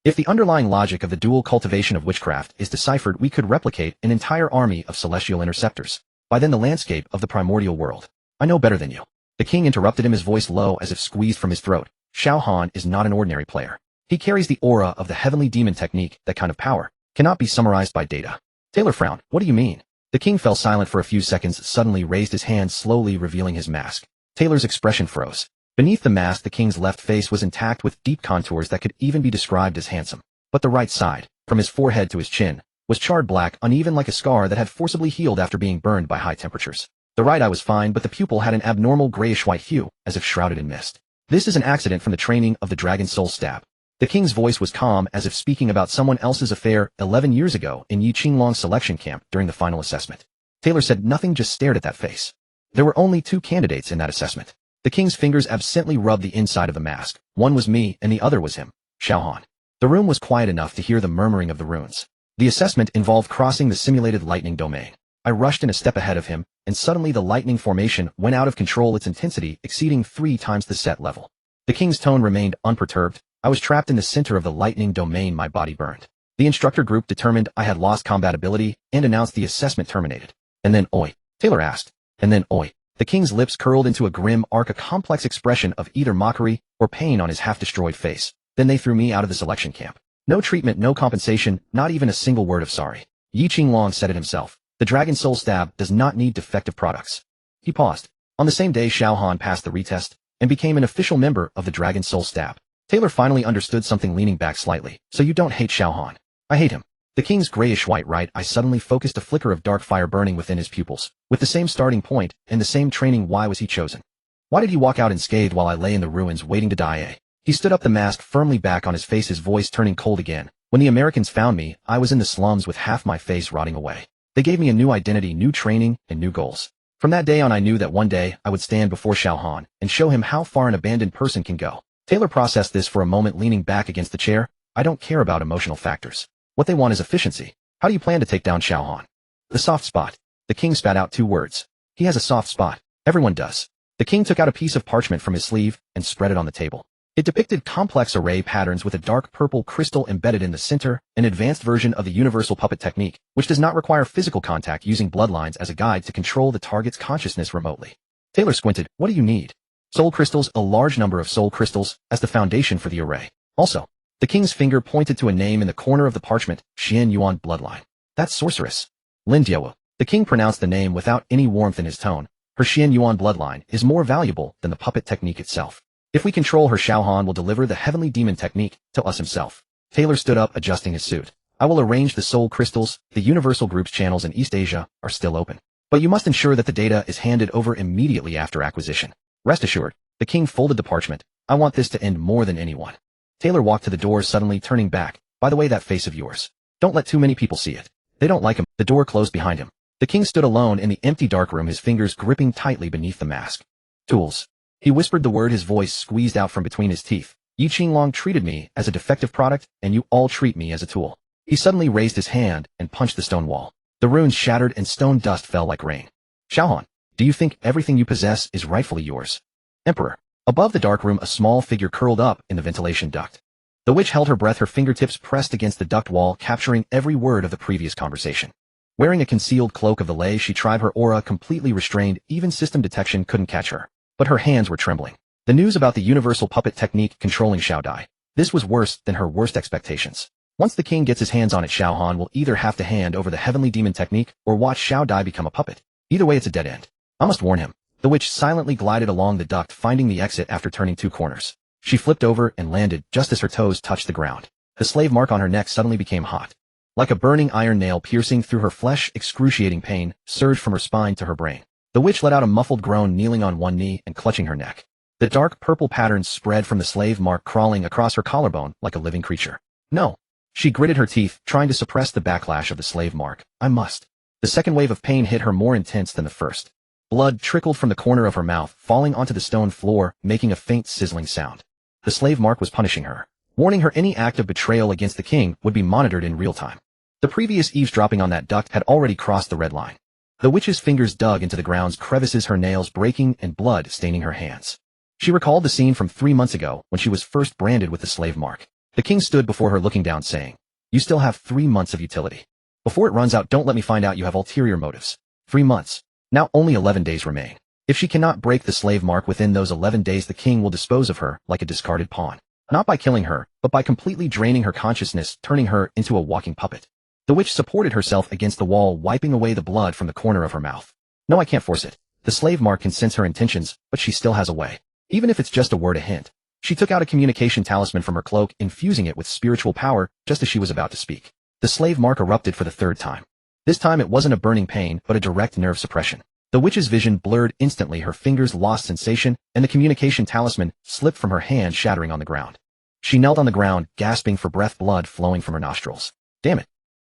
If the underlying logic of the dual cultivation of witchcraft is deciphered, we could replicate an entire army of celestial interceptors. By then the landscape of the primordial world. I know better than you. The king interrupted him, his voice low as if squeezed from his throat. Xiao Han is not an ordinary player. He carries the aura of the Heavenly Demon Technique. That kind of power cannot be summarized by data. Taylor frowned. What do you mean? The king fell silent for a few seconds, suddenly raised his hand, slowly revealing his mask. Taylor's expression froze. Beneath the mask, the king's left face was intact, with deep contours that could even be described as handsome. But the right side, from his forehead to his chin, was charred black, uneven like a scar that had forcibly healed after being burned by high temperatures. The right eye was fine, but the pupil had an abnormal grayish-white hue, as if shrouded in mist. This is an accident from the training of the Dragon Soul Stab. The king's voice was calm, as if speaking about someone else's affair 11 years ago in Yi Qinglong's selection camp during the final assessment. Taylor said nothing, just stared at that face. There were only 2 candidates in that assessment. The king's fingers absently rubbed the inside of the mask. One was me, and the other was him, Xiao Han. The room was quiet enough to hear the murmuring of the runes. The assessment involved crossing the simulated lightning domain. I rushed in a step ahead of him, and suddenly the lightning formation went out of control, its intensity exceeding 3 times the set level. The king's tone remained unperturbed. I was trapped in the center of the lightning domain, my body burned. The instructor group determined I had lost combat ability and announced the assessment terminated. And then, oi? Taylor asked. And then, oi? The king's lips curled into a grim arc, a complex expression of either mockery or pain on his half-destroyed face. Then they threw me out of the selection camp. No treatment, no compensation, not even a single word of sorry. Yi Qinglong said it himself. The Dragon Soul Stab does not need defective products. He paused. On the same day, Xiao Han passed the retest and became an official member of the Dragon Soul Stab. Taylor finally understood something, leaning back slightly. So you don't hate Xiao Han? I hate him. The king's grayish-white right eye suddenly focused, a flicker of dark fire burning within his pupils. With the same starting point and the same training, why was he chosen? Why did he walk out unscathed while I lay in the ruins waiting to die? He stood up, the mask firmly back on his face, his voice turning cold again. When the Americans found me, I was in the slums with half my face rotting away. They gave me a new identity, new training, and new goals. From that day on, I knew that one day I would stand before Xiao Han and show him how far an abandoned person can go. Taylor processed this for a moment, leaning back against the chair. I don't care about emotional factors. What they want is efficiency. How do you plan to take down Xiao Han? The soft spot. The king spat out 2 words. He has a soft spot. Everyone does. The king took out a piece of parchment from his sleeve and spread it on the table. It depicted complex array patterns with a dark purple crystal embedded in the center, an advanced version of the universal puppet technique, which does not require physical contact, using bloodlines as a guide to control the target's consciousness remotely. Taylor squinted. What do you need? Soul crystals, a large number of soul crystals, as the foundation for the array. Also, the king's finger pointed to a name in the corner of the parchment, Xian Yuan bloodline. That's sorceress. Lin Diawo. The king pronounced the name without any warmth in his tone. Her Xian Yuan bloodline is more valuable than the puppet technique itself. If we control her, Xiao Han will deliver the heavenly demon technique to us himself. Taylor stood up, adjusting his suit. I will arrange the soul crystals. The Universal Group's channels in East Asia are still open. But you must ensure that the data is handed over immediately after acquisition. Rest assured. The king folded the parchment. I want this to end more than anyone. Taylor walked to the door, suddenly turning back. By the way, that face of yours. Don't let too many people see it. They don't like him. The door closed behind him. The king stood alone in the empty dark room, his fingers gripping tightly beneath the mask. Tools. He whispered the word, his voice squeezed out from between his teeth. Yi Qinglong treated me as a defective product, and you all treat me as a tool. He suddenly raised his hand and punched the stone wall. The runes shattered and stone dust fell like rain. Xiao Han, do you think everything you possess is rightfully yours? Emperor. Above the dark room, a small figure curled up in the ventilation duct. The witch held her breath, her fingertips pressed against the duct wall, capturing every word of the previous conversation. Wearing a concealed cloak of the lay, she tried, her aura completely restrained. Even system detection couldn't catch her. But her hands were trembling. The news about the universal puppet technique controlling Xiao Dai. This was worse than her worst expectations. Once the king gets his hands on it, Xiao Han will either have to hand over the heavenly demon technique or watch Xiao Dai become a puppet. Either way, it's a dead end. I must warn him. The witch silently glided along the duct, finding the exit after turning 2 corners. She flipped over and landed just as her toes touched the ground. The slave mark on her neck suddenly became hot. Like a burning iron nail piercing through her flesh, excruciating pain surged from her spine to her brain. The witch let out a muffled groan, kneeling on one knee and clutching her neck. The dark purple patterns spread from the slave mark, crawling across her collarbone like a living creature. No. She gritted her teeth, trying to suppress the backlash of the slave mark. I must. The second wave of pain hit her, more intense than the first. Blood trickled from the corner of her mouth, falling onto the stone floor, making a faint sizzling sound. The slave mark was punishing her, warning her any act of betrayal against the king would be monitored in real time. The previous eavesdropping on that duct had already crossed the red line. The witch's fingers dug into the ground's crevices, her nails breaking and blood staining her hands. She recalled the scene from 3 months ago when she was first branded with the slave mark. The king stood before her, looking down, saying, "You still have 3 months of utility. Before it runs out, don't let me find out you have ulterior motives." 3 months. Now only 11 days remain. If she cannot break the slave mark within those 11 days, the king will dispose of her like a discarded pawn. Not by killing her, but by completely draining her consciousness, turning her into a walking puppet. The witch supported herself against the wall, wiping away the blood from the corner of her mouth. No, I can't force it. The slave mark can sense her intentions, but she still has a way. Even if it's just a word, a hint. She took out a communication talisman from her cloak, infusing it with spiritual power just as she was about to speak. The slave mark erupted for the 3rd time. This time it wasn't a burning pain, but a direct nerve suppression. The witch's vision blurred instantly, her fingers lost sensation, and the communication talisman slipped from her hand, shattering on the ground. She knelt on the ground, gasping for breath, blood flowing from her nostrils. Damn it.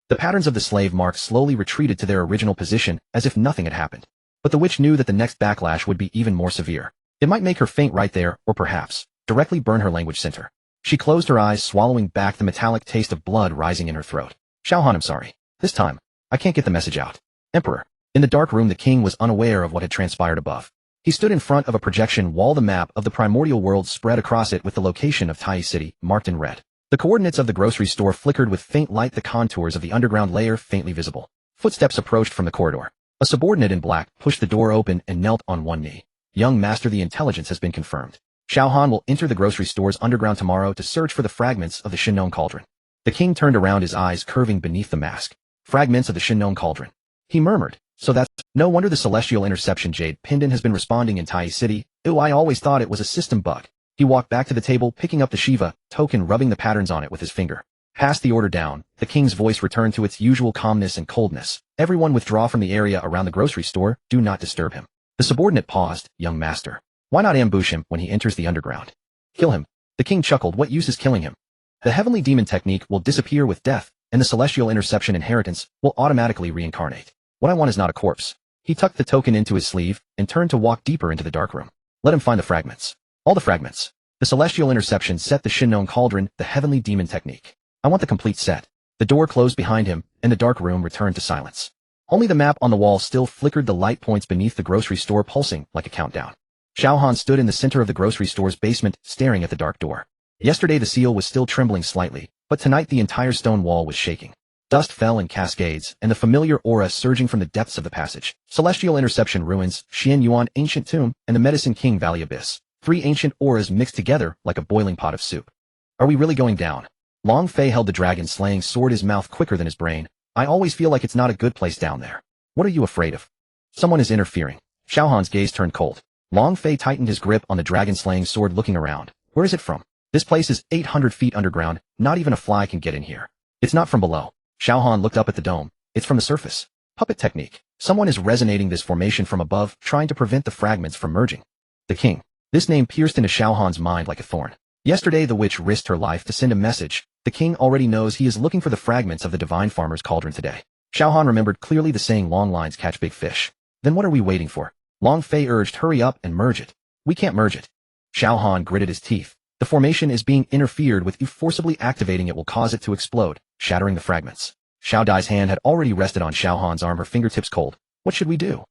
The patterns of the slave mark slowly retreated to their original position, as if nothing had happened. But the witch knew that the next backlash would be even more severe. It might make her faint right there, or perhaps directly burn her language center. She closed her eyes, swallowing back the metallic taste of blood rising in her throat. Xiao Han, I'm sorry. This time, I can't get the message out. Emperor. In the dark room, the king was unaware of what had transpired above. He stood in front of a projection wall, the map of the primordial world spread across it with the location of Tai City marked in red. The coordinates of the grocery store flickered with faint light, the contours of the underground layer faintly visible. Footsteps approached from the corridor. A subordinate in black pushed the door open and knelt on one knee. Young master, the intelligence has been confirmed. Xiao Han will enter the grocery store's underground tomorrow to search for the fragments of the Shinnong cauldron. The king turned around, his eyes curving beneath the mask. Fragments of the Shinnong cauldron. He murmured. So that's no wonder the celestial interception jade pendant has been responding in Tai City. Ew, I always thought it was a system bug. He walked back to the table, picking up the Shiva token, rubbing the patterns on it with his finger. Pass the order down. The king's voice returned to its usual calmness and coldness. Everyone withdraw from the area around the grocery store. Do not disturb him. The subordinate paused. Young master. Why not ambush him when he enters the underground? Kill him. The king chuckled. What use is killing him? The heavenly demon technique will disappear with death, and the celestial interception inheritance will automatically reincarnate. What I want is not a corpse. He tucked the token into his sleeve and turned to walk deeper into the dark room. Let him find the fragments. All the fragments. The celestial interception set, the Shinnong cauldron, the heavenly demon technique. I want the complete set. The door closed behind him, and the dark room returned to silence. Only the map on the wall still flickered, the light points beneath the grocery store pulsing like a countdown. Xiao Han stood in the center of the grocery store's basement, staring at the dark door. Yesterday the seal was still trembling slightly, but tonight the entire stone wall was shaking. Dust fell in cascades, and the familiar aura surging from the depths of the passage. Celestial interception ruins, Xian Yuan ancient tomb, and the Medicine King Valley abyss. Three ancient auras mixed together like a boiling pot of soup. Are we really going down? Long Fei held the dragon-slaying sword, his mouth quicker than his brain. I always feel like it's not a good place down there. What are you afraid of? Someone is interfering. Xiao Han's gaze turned cold. Long Fei tightened his grip on the dragon-slaying sword, looking around. Where is it from? This place is 800 feet underground. Not even a fly can get in here. It's not from below. Xiao Han looked up at the dome. It's from the surface. Puppet technique. Someone is resonating this formation from above, trying to prevent the fragments from merging. The king. This name pierced into Xiao Han's mind like a thorn. Yesterday the witch risked her life to send a message. The king already knows he is looking for the fragments of the divine farmer's cauldron today. Xiao Han remembered clearly the saying, long lines catch big fish. Then what are we waiting for? Long Fei urged, hurry up and merge it. We can't merge it. Xiao Han gritted his teeth. The formation is being interfered with. You forcibly activating it will cause it to explode, shattering the fragments. Xiao Dai's hand had already rested on Xiao Han's arm, her fingertips cold. What should we do?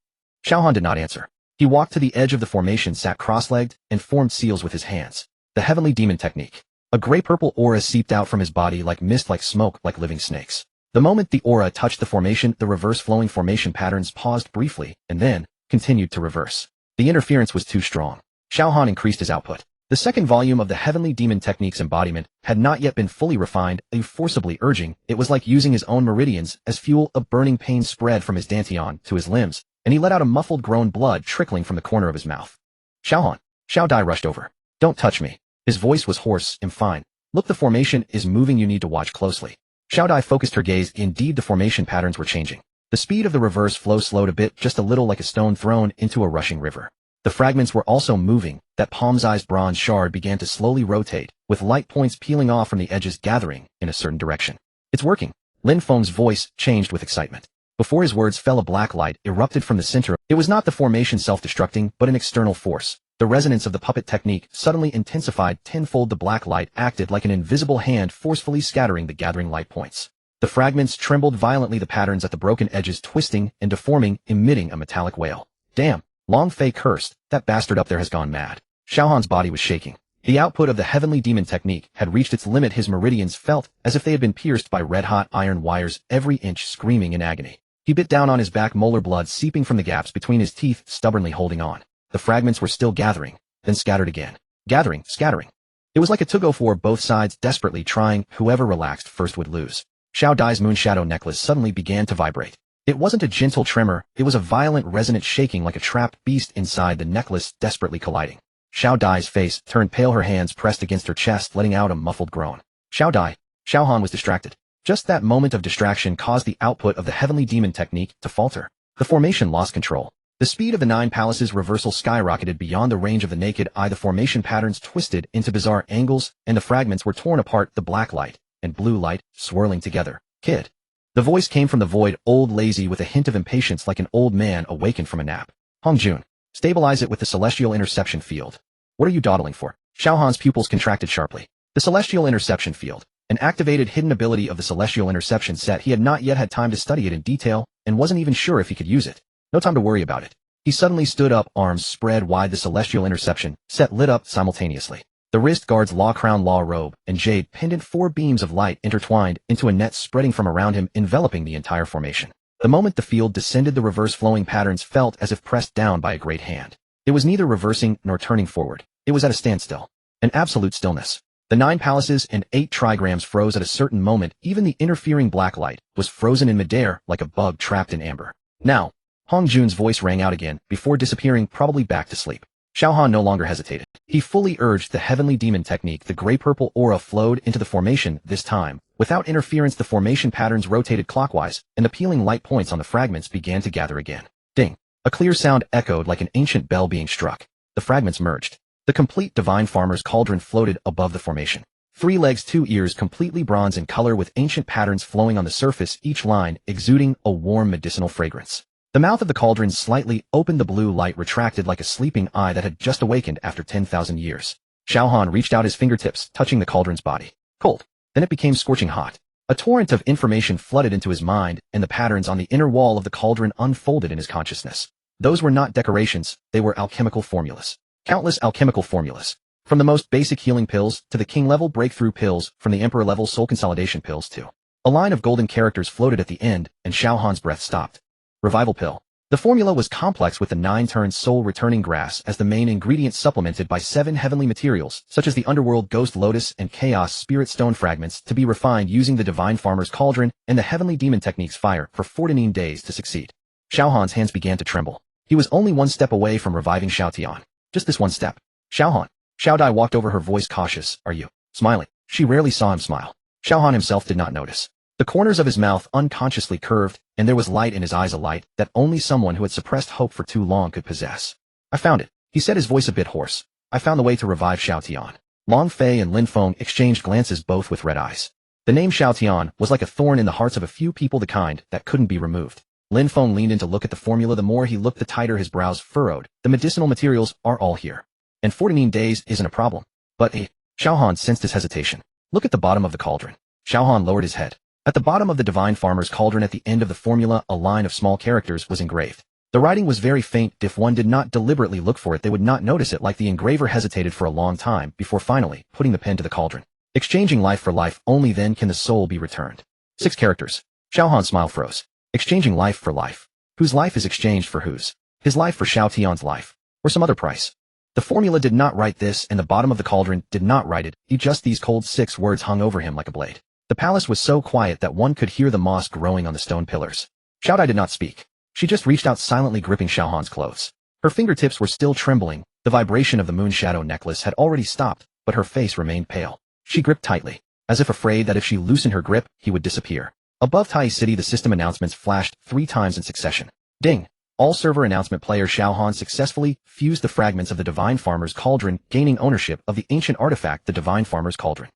Xiao Han did not answer. He walked to the edge of the formation, sat cross-legged, and formed seals with his hands. The heavenly demon technique. A gray-purple aura seeped out from his body like mist, like smoke, like living snakes. The moment the aura touched the formation, the reverse-flowing formation patterns paused briefly, and then continued to reverse. The interference was too strong. Xiao Han increased his output. The second volume of the heavenly demon technique's embodiment had not yet been fully refined, forcibly urging. It was like using his own meridians as fuel. A burning pain spread from his dantian to his limbs, and he let out a muffled groan, blood trickling from the corner of his mouth. Xiao Han. Xiao Dai rushed over. Don't touch me. His voice was hoarse. I'm fine. Look, the formation is moving. You need to watch closely. Xiao Dai focused her gaze. Indeed, the formation patterns were changing. The speed of the reverse flow slowed a bit, just a little, like a stone thrown into a rushing river. The fragments were also moving. That palm-sized bronze shard began to slowly rotate, with light points peeling off from the edges, gathering in a certain direction. It's working. Lin Feng's voice changed with excitement. Before his words fell, a black light erupted from the center. It was not the formation self-destructing, but an external force. The resonance of the puppet technique suddenly intensified tenfold. The black light acted like an invisible hand, forcefully scattering the gathering light points. The fragments trembled violently, the patterns at the broken edges twisting and deforming, emitting a metallic wail. Damn! Long Fei cursed. That bastard up there has gone mad. Xiao Han's body was shaking. The output of the heavenly demon technique had reached its limit. His meridians felt as if they had been pierced by red-hot iron wires, every inch screaming in agony. He bit down on his back, molar blood seeping from the gaps between his teeth, stubbornly holding on. The fragments were still gathering, then scattered again. Gathering, scattering. It was like a tug-of-war, both sides desperately trying. Whoever relaxed first would lose. Xiao Dai's moonshadow necklace suddenly began to vibrate. It wasn't a gentle tremor, it was a violent, resonant shaking, like a trapped beast inside the necklace desperately colliding. Xiao Dai's face turned pale, her hands pressed against her chest, letting out a muffled groan. Xiao Dai. Xiao Han was distracted. Just that moment of distraction caused the output of the heavenly demon technique to falter. The formation lost control. The speed of the 9 palaces reversal skyrocketed beyond the range of the naked eye. The formation patterns twisted into bizarre angles, and the fragments were torn apart, the black light and blue light swirling together. Kid. The voice came from the void, old, lazy, with a hint of impatience, like an old man awakened from a nap. Hongjun. Stabilize it with the celestial interception field. What are you dawdling for? Xiao Han's pupils contracted sharply. The celestial interception field. An activated hidden ability of the celestial interception set. He had not yet had time to study it in detail, and wasn't even sure if he could use it. No time to worry about it. He suddenly stood up, arms spread wide. The celestial interception set lit up simultaneously. The wrist guard's law crown, law robe, and jade pendant, 4 beams of light intertwined into a net spreading from around him, enveloping the entire formation. The moment the field descended, the reverse flowing patterns felt as if pressed down by a great hand. It was neither reversing nor turning forward. It was at a standstill. An absolute stillness. The 9 palaces and 8 trigrams froze at a certain moment. Even the interfering black light was frozen in midair like a bug trapped in amber. Now, Hong Jun's voice rang out again, before disappearing, probably back to sleep. Xiao Han no longer hesitated. He fully urged the heavenly demon technique. The gray-purple aura flowed into the formation this time. Without interference, the formation patterns rotated clockwise, and the peeling light points on the fragments began to gather again. Ding! A clear sound echoed like an ancient bell being struck. The fragments merged. The complete divine farmer's cauldron floated above the formation. 3 legs, 2 ears, completely bronze in color with ancient patterns flowing on the surface, each line exuding a warm medicinal fragrance. The mouth of the cauldron slightly opened. The blue light retracted like a sleeping eye that had just awakened after 10,000 years. Xiao Han reached out his fingertips, touching the cauldron's body. Cold. Then it became scorching hot. A torrent of information flooded into his mind, and the patterns on the inner wall of the cauldron unfolded in his consciousness. Those were not decorations, they were alchemical formulas. Countless alchemical formulas. From the most basic healing pills to the king-level breakthrough pills, from the emperor-level soul consolidation pills too. A line of golden characters floated at the end, and Xiao Han's breath stopped. Revival pill. The formula was complex, with the 9-turned soul-returning grass as the main ingredient, supplemented by 7 heavenly materials, such as the underworld ghost lotus and chaos spirit stone fragments, to be refined using the divine farmer's cauldron and the heavenly demon technique's fire for 14 days to succeed. Xiao Han's hands began to tremble. He was only 1 step away from reviving Xiao Tian. Just this 1 step. Xiao Han. Xiao Dai walked over, her voice cautious. Are you smiling? She rarely saw him smile. Xiao Han himself did not notice. The corners of his mouth unconsciously curved, and there was light in his eyes, a light that only someone who had suppressed hope for too long could possess. I found it, he said, his voice a bit hoarse. I found the way to revive Xiao Tian. Long Fei and Lin Feng exchanged glances, both with red eyes. The name Xiao Tian was like a thorn in the hearts of a few people, the kind that couldn't be removed. Lin Feng leaned in to look at the formula. The more he looked, the tighter his brows furrowed. The medicinal materials are all here. And 14 days isn't a problem. But Xiao Han sensed his hesitation. Look at the bottom of the cauldron. Xiao Han lowered his head. At the bottom of the divine farmer's cauldron, at the end of the formula, a line of small characters was engraved. The writing was very faint. If one did not deliberately look for it, they would not notice it. Like the engraver hesitated for a long time before finally putting the pen to the cauldron. Exchanging life for life, only then can the soul be returned. 6 characters. Xiao Han's smile froze. Exchanging life for life. Whose life is exchanged for whose? His life for Xiao Tian's life. Or some other price. The formula did not write this, and the bottom of the cauldron did not write it. These cold 6 words hung over him like a blade. The palace was so quiet that one could hear the moss growing on the stone pillars. Xiao Dai did not speak. She just reached out, silently gripping Xiao Han's clothes. Her fingertips were still trembling. The vibration of the moon shadow necklace had already stopped, but her face remained pale. She gripped tightly, as if afraid that if she loosened her grip, he would disappear. Above Tai City, the system announcements flashed 3 times in succession. Ding! All server announcement player Xiao Han successfully fused the fragments of the divine farmer's cauldron, gaining ownership of the ancient artifact, the divine farmer's cauldron.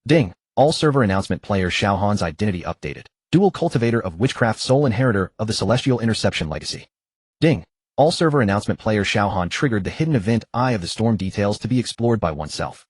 Ding! All server announcement player Xiao Han's identity updated. Dual cultivator of witchcraft, sole inheritor of the celestial interception legacy. Ding! All server announcement player Xiao Han triggered the hidden event Eye of the Storm, details to be explored by oneself.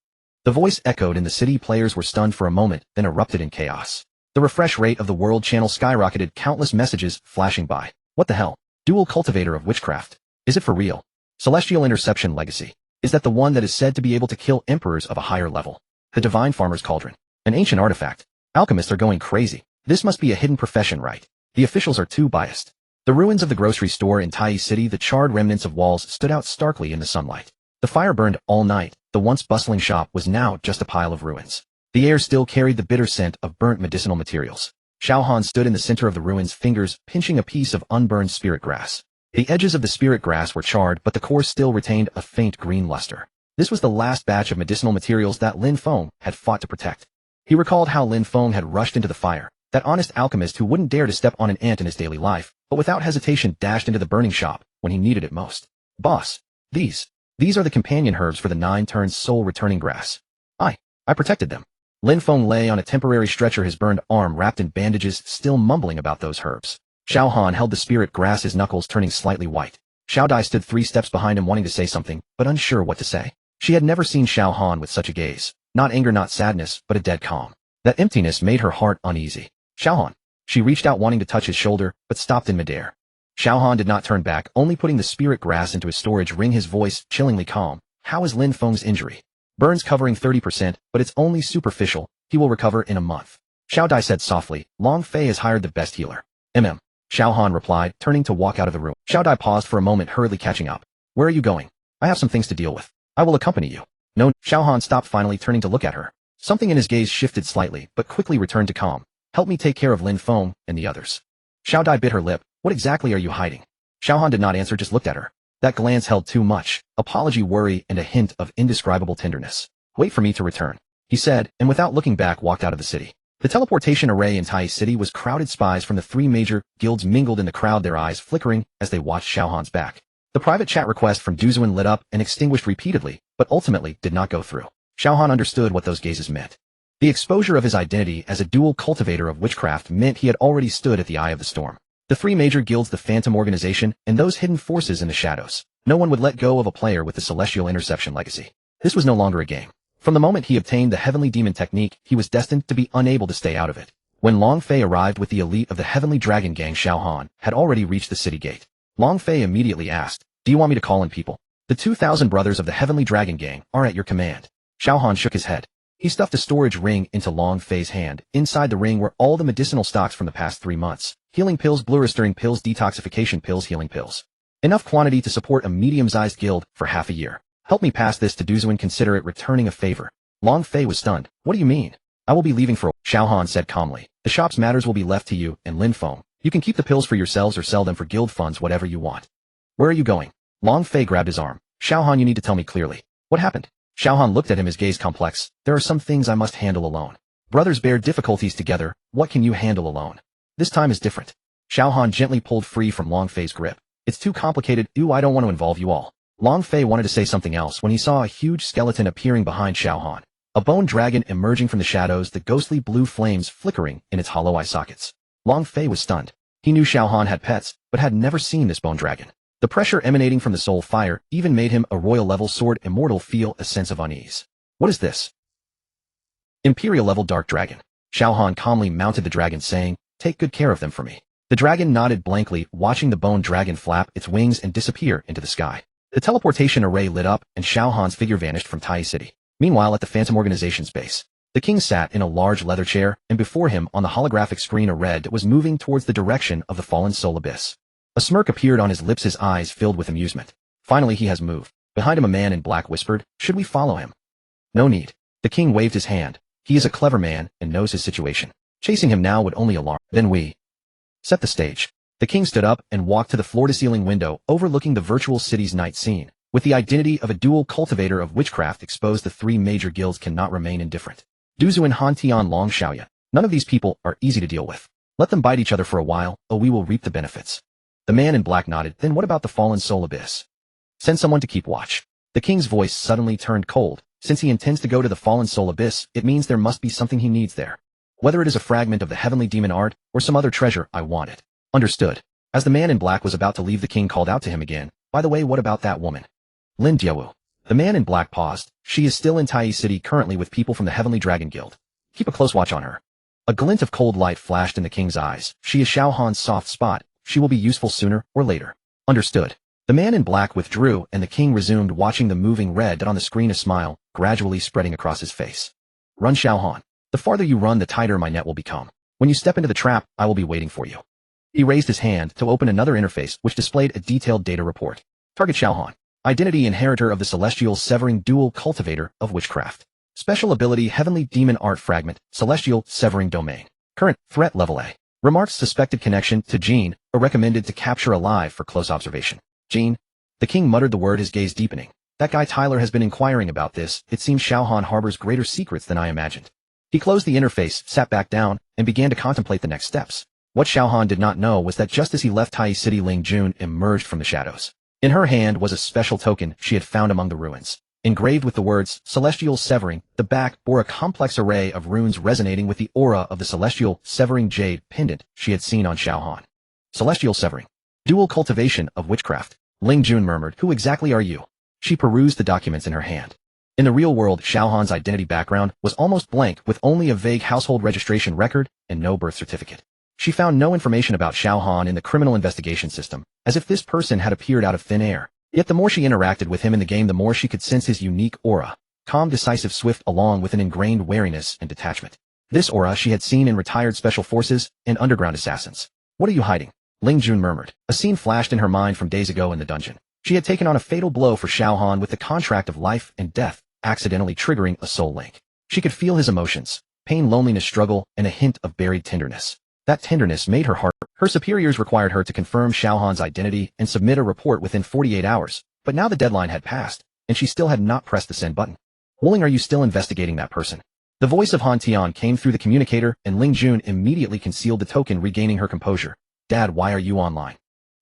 The voice echoed in the city. Players were stunned for a moment, then erupted in chaos. The refresh rate of the world channel skyrocketed, countless messages flashing by. What the hell? Dual cultivator of witchcraft. Is it for real? Celestial interception legacy. Is that the one that is said to be able to kill emperors of a higher level? The divine farmer's cauldron. An ancient artifact. Alchemists are going crazy. This must be a hidden profession, right? The officials are too biased. The ruins of the grocery store in Tai City, the charred remnants of walls stood out starkly in the sunlight. The fire burned all night. The once bustling shop was now just a pile of ruins. The air still carried the bitter scent of burnt medicinal materials. Xiao Han stood in the center of the ruins, fingers pinching a piece of unburned spirit grass. The edges of the spirit grass were charred, but the core still retained a faint green luster. This was the last batch of medicinal materials that Lin Feng had fought to protect. He recalled how Lin Feng had rushed into the fire, that honest alchemist who wouldn't dare to step on an ant in his daily life, but without hesitation dashed into the burning shop when he needed it most. Boss, these are the companion herbs for the 9-turned soul-returning grass. I protected them. Lin Feng lay on a temporary stretcher, his burned arm wrapped in bandages, still mumbling about those herbs. Xiao Han held the spirit grass, his knuckles turning slightly white. Xiao Dai stood 3 steps behind him, wanting to say something, but unsure what to say. She had never seen Xiao Han with such a gaze. Not anger, not sadness, but a dead calm. That emptiness made her heart uneasy. Xiao Han. She reached out, wanting to touch his shoulder, but stopped in midair. Xiao Han did not turn back, only putting the spirit grass into his storage ring, his voice chillingly calm. How is Lin Feng's injury? Burns covering 30%, but it's only superficial. He will recover in a month. Xiao Dai said softly. Long Fei has hired the best healer. Xiao Han replied, turning to walk out of the room. Xiao Dai paused for a moment, hurriedly catching up. Where are you going? I have some things to deal with. I will accompany you. No. Xiao Han stopped, finally turning to look at her. Something in his gaze shifted slightly, but quickly returned to calm. Help me take care of Lin Feng and the others. Xiao Dai bit her lip. What exactly are you hiding? Xiao Han did not answer, just looked at her. That glance held too much, apology, worry, and a hint of indescribable tenderness. Wait for me to return, he said, and without looking back walked out of the city. The teleportation array in Tai City was crowded. Spies from the three major guilds mingled in the crowd, their eyes flickering as they watched Xiao Han's back. The private chat request from Duzuan lit up and extinguished repeatedly, but ultimately did not go through. Xiao Han understood what those gazes meant. The exposure of his identity as a dual cultivator of witchcraft meant he had already stood at the eye of the storm. The three major guilds, the Phantom Organization, and those hidden forces in the shadows. No one would let go of a player with the Celestial Interception legacy. This was no longer a game. From the moment he obtained the Heavenly Demon technique, he was destined to be unable to stay out of it. When Long Fei arrived with the elite of the Heavenly Dragon Gang, Xiao Han had already reached the city gate. Long Fei immediately asked, "Do you want me to call in people? The 2,000 brothers of the Heavenly Dragon Gang are at your command." Xiao Han shook his head. He stuffed a storage ring into Long Fei's hand. Inside the ring were all the medicinal stocks from the past 3 months. Healing pills, blue restoring pills, detoxification pills, healing pills. Enough quantity to support a medium-sized guild for half a year. Help me pass this to Duzuan, consider it returning a favor. Long Fei was stunned. What do you mean? I will be leaving for Xiao Han said calmly. The shop's matters will be left to you and Lin Feng. You can keep the pills for yourselves or sell them for guild funds, whatever you want. Where are you going? Long Fei grabbed his arm. Xiao Han, you need to tell me clearly. What happened? Xiao Han looked at him, his gaze complex. There are some things I must handle alone. Brothers bear difficulties together. What can you handle alone? This time is different. Xiao Han gently pulled free from Long Fei's grip. It's too complicated. I don't want to involve you all. Long Fei wanted to say something else when he saw a huge skeleton appearing behind Xiao Han. A bone dragon emerging from the shadows, the ghostly blue flames flickering in its hollow eye sockets. Long Fei was stunned. He knew Xiao Han had pets, but had never seen this bone dragon. The pressure emanating from the soul fire even made him, a royal-level sword immortal, feel a sense of unease. What is this? Imperial-level dark dragon. Xiao Han calmly mounted the dragon, saying, "Take good care of them for me." The dragon nodded blankly, watching the bone dragon flap its wings and disappear into the sky. The teleportation array lit up, and Xiao Han's figure vanished from Tai City. Meanwhile, at the Phantom Organization's base, the king sat in a large leather chair, and before him on the holographic screen a red was moving towards the direction of the fallen soul abyss. A smirk appeared on his lips, his eyes filled with amusement. Finally he has moved. Behind him a man in black whispered, "Should we follow him?" "No need." The king waved his hand. He is a clever man and knows his situation. Chasing him now would only alarm. Then we set the stage. The king stood up and walked to the floor-to-ceiling window overlooking the virtual city's night scene. With the identity of a dual cultivator of witchcraft exposed, the three major guilds cannot remain indifferent. Duzuan, Han Tian, Long Xiaoya. None of these people are easy to deal with. Let them bite each other for a while, we will reap the benefits. The man in black nodded. Then what about the fallen soul abyss? Send someone to keep watch. The king's voice suddenly turned cold. Since he intends to go to the fallen soul abyss, it means there must be something he needs there. Whether it is a fragment of the heavenly demon art or some other treasure, I want it. Understood. As the man in black was about to leave, the king called out to him again. By the way, what about that woman? Lin Diawu. The man in black paused. She is still in Tai City currently with people from the Heavenly Dragon Guild. Keep a close watch on her. A glint of cold light flashed in the king's eyes. She is Xiao Han's soft spot. She will be useful sooner or later. Understood. The man in black withdrew, and the king resumed watching the moving red dot on the screen, a smile gradually spreading across his face. Run, Xiao Han. The farther you run, the tighter my net will become. When you step into the trap, I will be waiting for you. He raised his hand to open another interface which displayed a detailed data report. Target Xiao Han. Identity: inheritor of the Celestial Severing Dual Cultivator of Witchcraft. Special ability: Heavenly Demon Art Fragment, Celestial Severing Domain. Current threat level A. Remarks: suspected connection to Jean, or recommended to capture alive for close observation. Jean? The king muttered the word, his gaze deepening. That guy Tyler has been inquiring about this. It seems Xiao Han harbors greater secrets than I imagined. He closed the interface, sat back down, and began to contemplate the next steps. What Xiao Han did not know was that just as he left Tai City, Ling Jun emerged from the shadows. In her hand was a special token she had found among the ruins. Engraved with the words, Celestial Severing, the back bore a complex array of runes resonating with the aura of the Celestial Severing Jade pendant she had seen on Xiao Han. Celestial Severing. Dual Cultivation of Witchcraft. Ling Jun murmured, "Who exactly are you?" She perused the documents in her hand. In the real world, Xiao Han's identity background was almost blank, with only a vague household registration record and no birth certificate. She found no information about Xiao Han in the criminal investigation system, as if this person had appeared out of thin air. Yet the more she interacted with him in the game, the more she could sense his unique aura. Calm, decisive, swift, along with an ingrained wariness and detachment. This aura she had seen in retired special forces and underground assassins. What are you hiding? Ling Jun murmured. A scene flashed in her mind from days ago in the dungeon. She had taken on a fatal blow for Xiao Han with the contract of life and death, accidentally triggering a soul link. She could feel his emotions, pain, loneliness, struggle, and a hint of buried tenderness. That tenderness made her heart. Her superiors required her to confirm Xiao Han's identity and submit a report within 48 hours, but now the deadline had passed, and she still had not pressed the send button. Wuling, are you still investigating that person? The voice of Han Tian came through the communicator, and Ling Jun immediately concealed the token, regaining her composure. Dad, why are you online?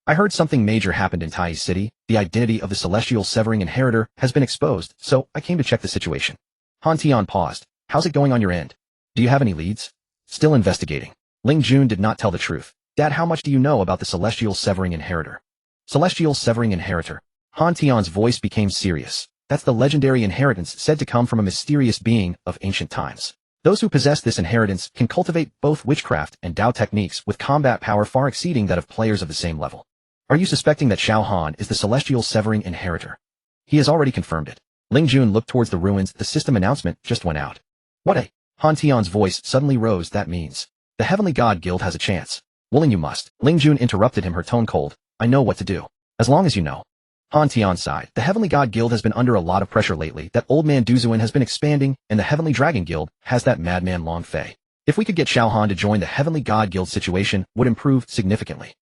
I heard something major happened in Tai City. The identity of the celestial severing inheritor has been exposed, so I came to check the situation. Han Tian paused. How's it going on your end? Do you have any leads? Still investigating. Ling Jun did not tell the truth. Dad, how much do you know about the celestial severing inheritor? Celestial severing inheritor. Han Tian's voice became serious. That's the legendary inheritance said to come from a mysterious being of ancient times. Those who possess this inheritance can cultivate both witchcraft and Dao techniques with combat power far exceeding that of players of the same level. Are you suspecting that Xiao Han is the celestial severing inheritor? He has already confirmed it. Ling Jun looked towards the ruins. The system announcement just went out. What a... Han Tian's voice suddenly rose. That means the Heavenly God Guild has a chance. Wuling, you must. Ling Jun interrupted him, her tone cold. I know what to do. As long as you know. Han Tian sighed. The Heavenly God Guild has been under a lot of pressure lately. That old man Duzuan has been expanding, and the Heavenly Dragon Guild has that madman Long Fei. If we could get Xiao Han to join the Heavenly God Guild, situation would improve significantly.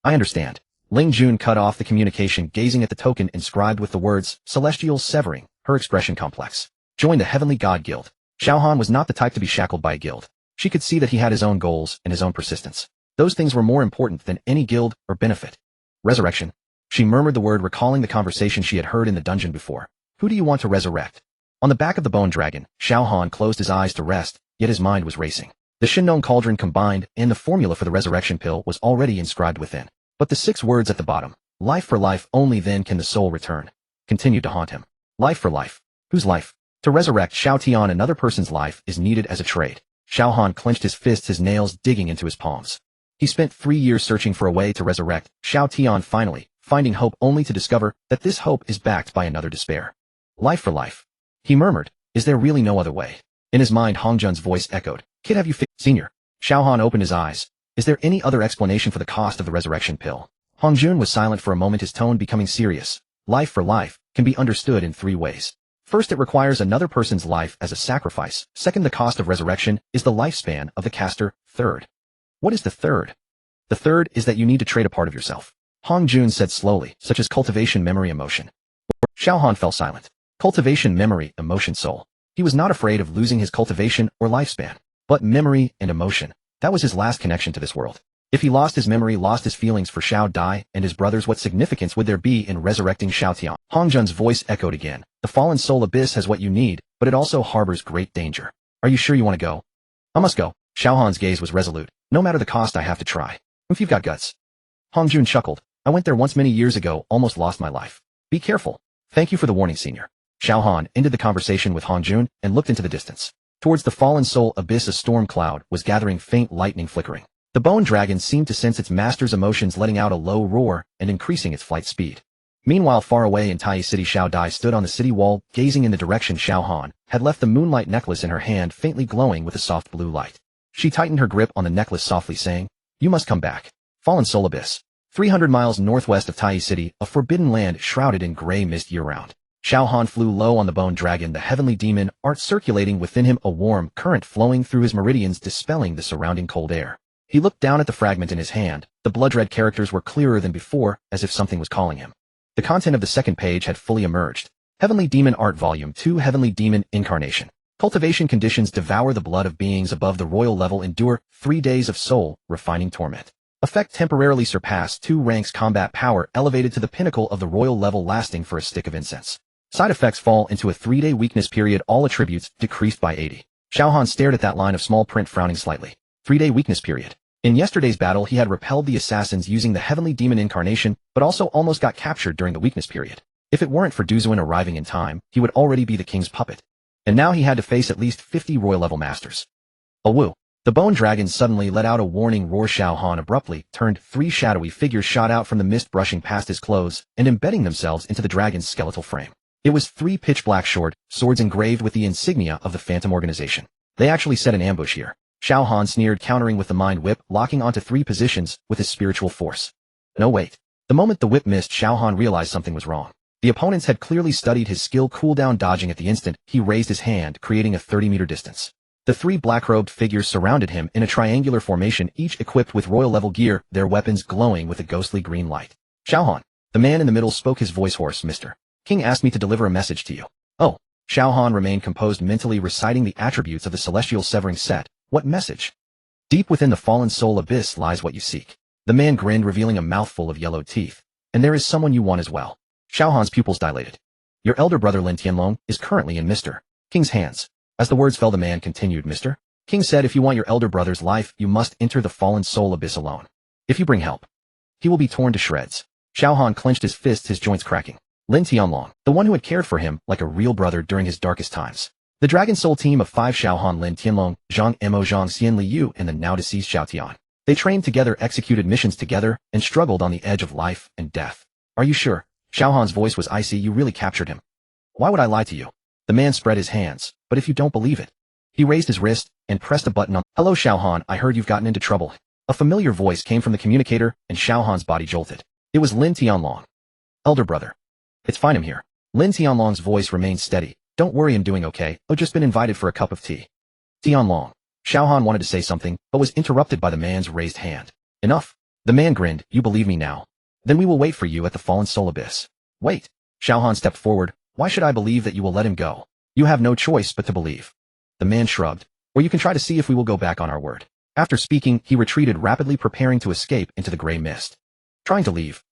I understand. Ling Jun cut off the communication, gazing at the token inscribed with the words, Celestial Severing, her expression complex. Join the Heavenly God Guild. Xiao Han was not the type to be shackled by a guild. She could see that he had his own goals and his own persistence. Those things were more important than any guild or benefit. Resurrection. She murmured the word, recalling the conversation she had heard in the dungeon before. Who do you want to resurrect? On the back of the bone dragon, Xiao Han closed his eyes to rest, yet his mind was racing. The Shinnon cauldron combined, and the formula for the resurrection pill was already inscribed within. But the 6 words at the bottom, life for life, only then can the soul return, continued to haunt him. Life for life. Whose life? To resurrect Xiao Tian, another person's life is needed as a trade. Xiao Han clenched his fists, his nails digging into his palms. He spent 3 years searching for a way to resurrect Xiao Tian, finally finding hope, only to discover that this hope is backed by another despair. Life for life. He murmured, is there really no other way? In his mind, Hong Jun's voice echoed. Kid, have you Senior. Xiao Han opened his eyes. Is there any other explanation for the cost of the resurrection pill? Hong Jun was silent for a moment, his tone becoming serious. Life for life can be understood in 3 ways. First, it requires another person's life as a sacrifice. Second, the cost of resurrection is the lifespan of the caster. Third. What is the third? The third is that you need to trade a part of yourself. Hong Jun said slowly, such as cultivation, memory, emotion. Xiao Han fell silent. Cultivation, memory, emotion, soul. He was not afraid of losing his cultivation or lifespan. But memory and emotion, that was his last connection to this world. If he lost his memory, lost his feelings for Xiao Dai and his brothers, what significance would there be in resurrecting Xiao Tian? Hong Jun's voice echoed again. The fallen soul abyss has what you need, but it also harbors great danger. Are you sure you want to go? I must go. Xiao Han's gaze was resolute. No matter the cost, I have to try. If you've got guts. Hong Jun chuckled. I went there once many years ago, almost lost my life. Be careful. Thank you for the warning, senior. Xiao Han ended the conversation with Hong Jun and looked into the distance. Towards the fallen soul abyss, a storm cloud was gathering, faint lightning flickering. The bone dragon seemed to sense its master's emotions, letting out a low roar and increasing its flight speed. Meanwhile, far away in Tai City, Xiao Dai stood on the city wall, gazing in the direction Xiao Han had left the moonlight necklace in her hand, faintly glowing with a soft blue light. She tightened her grip on the necklace softly, saying, You must come back. Fallen soul abyss. 300 miles northwest of Tai City, a forbidden land shrouded in gray mist year-round. Xiao Han flew low on the bone dragon, the heavenly demon art circulating within him, a warm current flowing through his meridians, dispelling the surrounding cold air. He looked down at the fragment in his hand. The blood-red characters were clearer than before, as if something was calling him. The content of the second page had fully emerged. Heavenly Demon Art Volume 2, Heavenly Demon Incarnation. Cultivation conditions: devour the blood of beings above the royal level, endure 3 days of soul refining torment. Effect: temporarily surpass 2 ranks, combat power elevated to the pinnacle of the royal level, lasting for a stick of incense. Side effects: fall into a 3-day weakness period, all attributes decreased by 80. Xiao Han stared at that line of small print, frowning slightly. 3-day weakness period. In yesterday's battle, he had repelled the assassins using the Heavenly Demon Incarnation, but also almost got captured during the weakness period. If it weren't for Duzuan arriving in time, he would already be the king's puppet. And now he had to face at least 50 royal-level masters. A woo. The bone dragon suddenly let out a warning roar. Xiao Han abruptly turned. 3 shadowy figures shot out from the mist, brushing past his clothes and embedding themselves into the dragon's skeletal frame. It was 3 pitch-black short swords engraved with the insignia of the Phantom Organization. They actually set an ambush here. Xiao Han sneered, countering with the mind whip, locking onto 3 positions with his spiritual force. No wait. The moment the whip missed, Xiao Han realized something was wrong. The opponents had clearly studied his skill cooldown dodging. At the instant he raised his hand, creating a 30-meter distance. The 3 black-robed figures surrounded him in a triangular formation, each equipped with royal-level gear, their weapons glowing with a ghostly green light. Xiao Han. The man in the middle spoke, his voice hoarse. Mr. King asked me to deliver a message to you. Oh. Xiao Han remained composed, mentally reciting the attributes of the celestial severing set. What message? Deep within the fallen soul abyss lies what you seek. The man grinned, revealing a mouthful of yellow teeth. And there is someone you want as well. Xiao Han's pupils dilated. Your elder brother Lin Tianlong is currently in Mr. King's hands. As the words fell, the man continued. Mr. King said if you want your elder brother's life, you must enter the fallen soul abyss alone. If you bring help, he will be torn to shreds. Xiao Han clenched his fists, his joints cracking. Lin Tianlong, the one who had cared for him like a real brother during his darkest times. The Dragon Soul team of 5: Xiao Han, Lin Tianlong, Zhang Mo, Zhang Xian Li Yu, and the now deceased Xiao Tian. They trained together, executed missions together, and struggled on the edge of life and death. Are you sure? Xiao Han's voice was icy. You really captured him. Why would I lie to you? The man spread his hands. But if you don't believe it. He raised his wrist and pressed a button on. Hello Xiao Han, I heard you've gotten into trouble. A familiar voice came from the communicator, and Xiao Han's body jolted. It was Lin Tianlong. Elder brother. It's fine, I'm here. Lin Tianlong's voice remained steady. Don't worry, I'm doing okay. I've just been invited for a cup of tea. Tianlong. Xiao Han wanted to say something, but was interrupted by the man's raised hand. Enough. The man grinned. You believe me now? Then we will wait for you at the fallen soul abyss. Wait. Xiao Han stepped forward. Why should I believe that you will let him go? You have no choice but to believe. The man shrugged. Or you can try to see if we will go back on our word. After speaking, he retreated rapidly, preparing to escape into the gray mist. Trying to leave.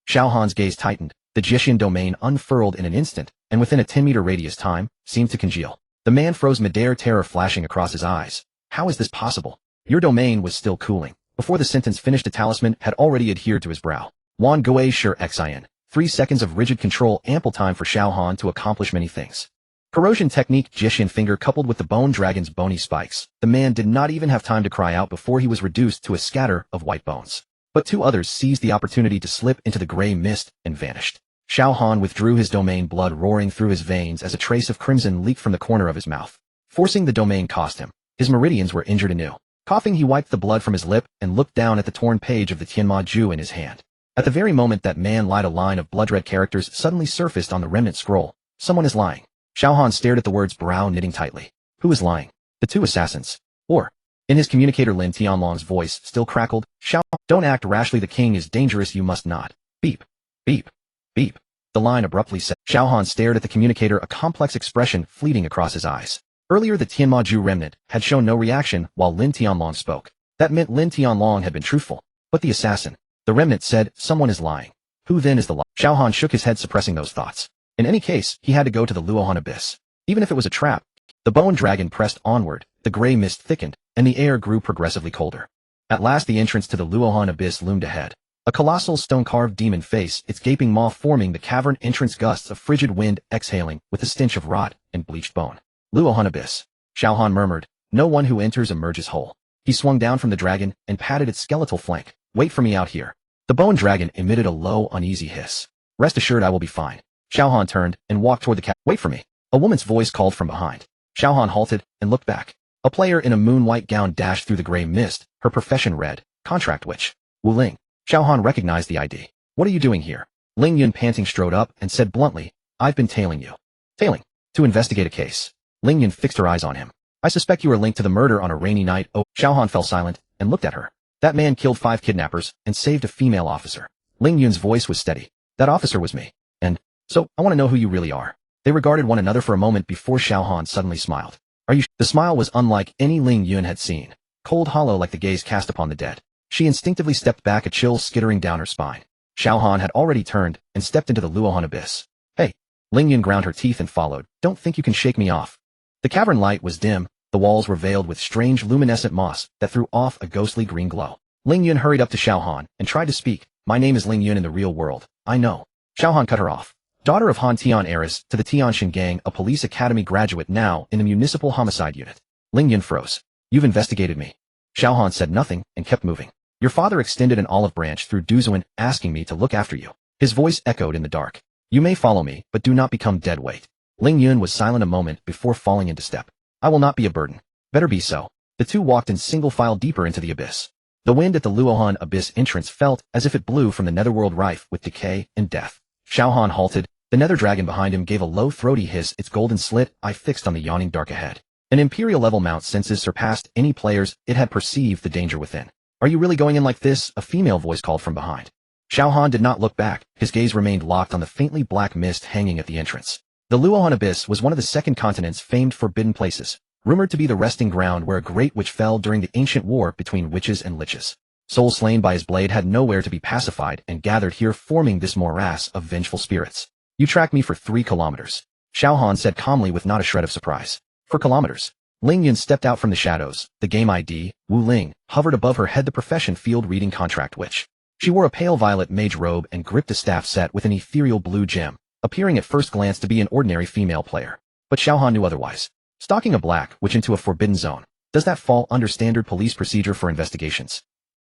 Xiao Han's gaze tightened. The Jishin domain unfurled in an instant, and within a 10-meter radius time, seemed to congeal. The man froze midair, terror flashing across his eyes. How is this possible? Your domain was still cooling. Before the sentence finished, a talisman had already adhered to his brow. Wan Goei Sure Xin. 3 seconds of rigid control, ample time for Xiao Han to accomplish many things. Corrosion technique, Jishin finger coupled with the bone dragon's bony spikes. The man did not even have time to cry out before he was reduced to a scatter of white bones. But 2 others seized the opportunity to slip into the gray mist and vanished. Xiao Han withdrew his domain, blood roaring through his veins as a trace of crimson leaked from the corner of his mouth. Forcing the domain cost him. His meridians were injured anew. Coughing, he wiped the blood from his lip and looked down at the torn page of the Tianma Ju in his hand. At the very moment that man lied, a line of blood-red characters suddenly surfaced on the remnant scroll. Someone is lying. Xiao Han stared at the words, brow knitting tightly. Who is lying? The 2 assassins. Or, in his communicator, Lin Tianlong's voice still crackled. Xiao, don't act rashly. The king is dangerous. You must not. Beep. Beep. Beep. The line abruptly said. Xiao Han stared at the communicator, a complex expression fleeting across his eyes. Earlier, the Tianma Ju remnant had shown no reaction while Lin Tianlong spoke. That meant Lin Tianlong had been truthful. But the assassin. The remnant said, someone is lying. Who then is the liar? Xiao Han shook his head, suppressing those thoughts. In any case, he had to go to the Luohan abyss. Even if it was a trap. The bone dragon pressed onward, the gray mist thickened, and the air grew progressively colder. At last the entrance to the Luohan abyss loomed ahead. A colossal stone-carved demon face, its gaping maw forming the cavern entrance, gusts of frigid wind exhaling with the stench of rot and bleached bone. Luohan abyss. Xiao Han murmured. No one who enters emerges whole. He swung down from the dragon and patted its skeletal flank. Wait for me out here. The bone dragon emitted a low, uneasy hiss. Rest assured I will be fine. Xiao Han turned and walked toward the cat. Wait for me. A woman's voice called from behind. Xiao Han halted and looked back. A player in a moon-white gown dashed through the gray mist, her profession read, Contract Witch. Wu Ling. Xiao Han recognized the ID. What are you doing here? Ling Yun, panting, strode up and said bluntly, I've been tailing you. Tailing? To investigate a case. Ling Yun fixed her eyes on him. I suspect you are linked to the murder on a rainy night. Oh, Xiao Han fell silent and looked at her. That man killed 5 kidnappers and saved a female officer. Ling Yun's voice was steady. That officer was me. And so, I want to know who you really are. They regarded one another for a moment before Xiao Han suddenly smiled. Are you? The smile was unlike any Ling Yun had seen. Cold, hollow, like the gaze cast upon the dead. She instinctively stepped back, a chill skittering down her spine. Xiao Han had already turned and stepped into the Luohan abyss. Hey. Ling Yun ground her teeth and followed. Don't think you can shake me off. The cavern light was dim. The walls were veiled with strange luminescent moss that threw off a ghostly green glow. Ling Yun hurried up to Xiao Han and tried to speak. My name is Ling Yun in the real world. I know. Xiao Han cut her off. Daughter of Han Tian, heiress to the Tianshan gang, a police academy graduate now in the municipal homicide unit. Ling Yun froze. You've investigated me. Xiao Han said nothing and kept moving. Your father extended an olive branch through Duzuan, asking me to look after you. His voice echoed in the dark. You may follow me, but do not become dead weight. Ling Yun was silent a moment before falling into step. I will not be a burden. Better be so. The two walked in single file deeper into the abyss. The wind at the Luohan abyss entrance felt as if it blew from the netherworld rife with decay and death. Xiao Han halted. The nether dragon behind him gave a low throaty hiss, its golden slit eye fixed on the yawning dark ahead. An imperial level mount's senses surpassed any players. It had perceived the danger within. Are you really going in like this? A female voice called from behind. Xiao Han did not look back. His gaze remained locked on the faintly black mist hanging at the entrance. The Luohan abyss was one of the second continent's famed forbidden places, rumored to be the resting ground where a great witch fell during the ancient war between witches and liches. Souls slain by his blade had nowhere to be pacified and gathered here, forming this morass of vengeful spirits. You tracked me for 3 kilometers. Xiao Han said calmly with not a shred of surprise. For kilometers. Ling Yun stepped out from the shadows. The game ID, Wu Ling, hovered above her head, the profession field reading contract witch. She wore a pale violet mage robe and gripped a staff set with an ethereal blue gem, appearing at first glance to be an ordinary female player. But Xiao Han knew otherwise. Stalking a black witch into a forbidden zone, does that fall under standard police procedure for investigations?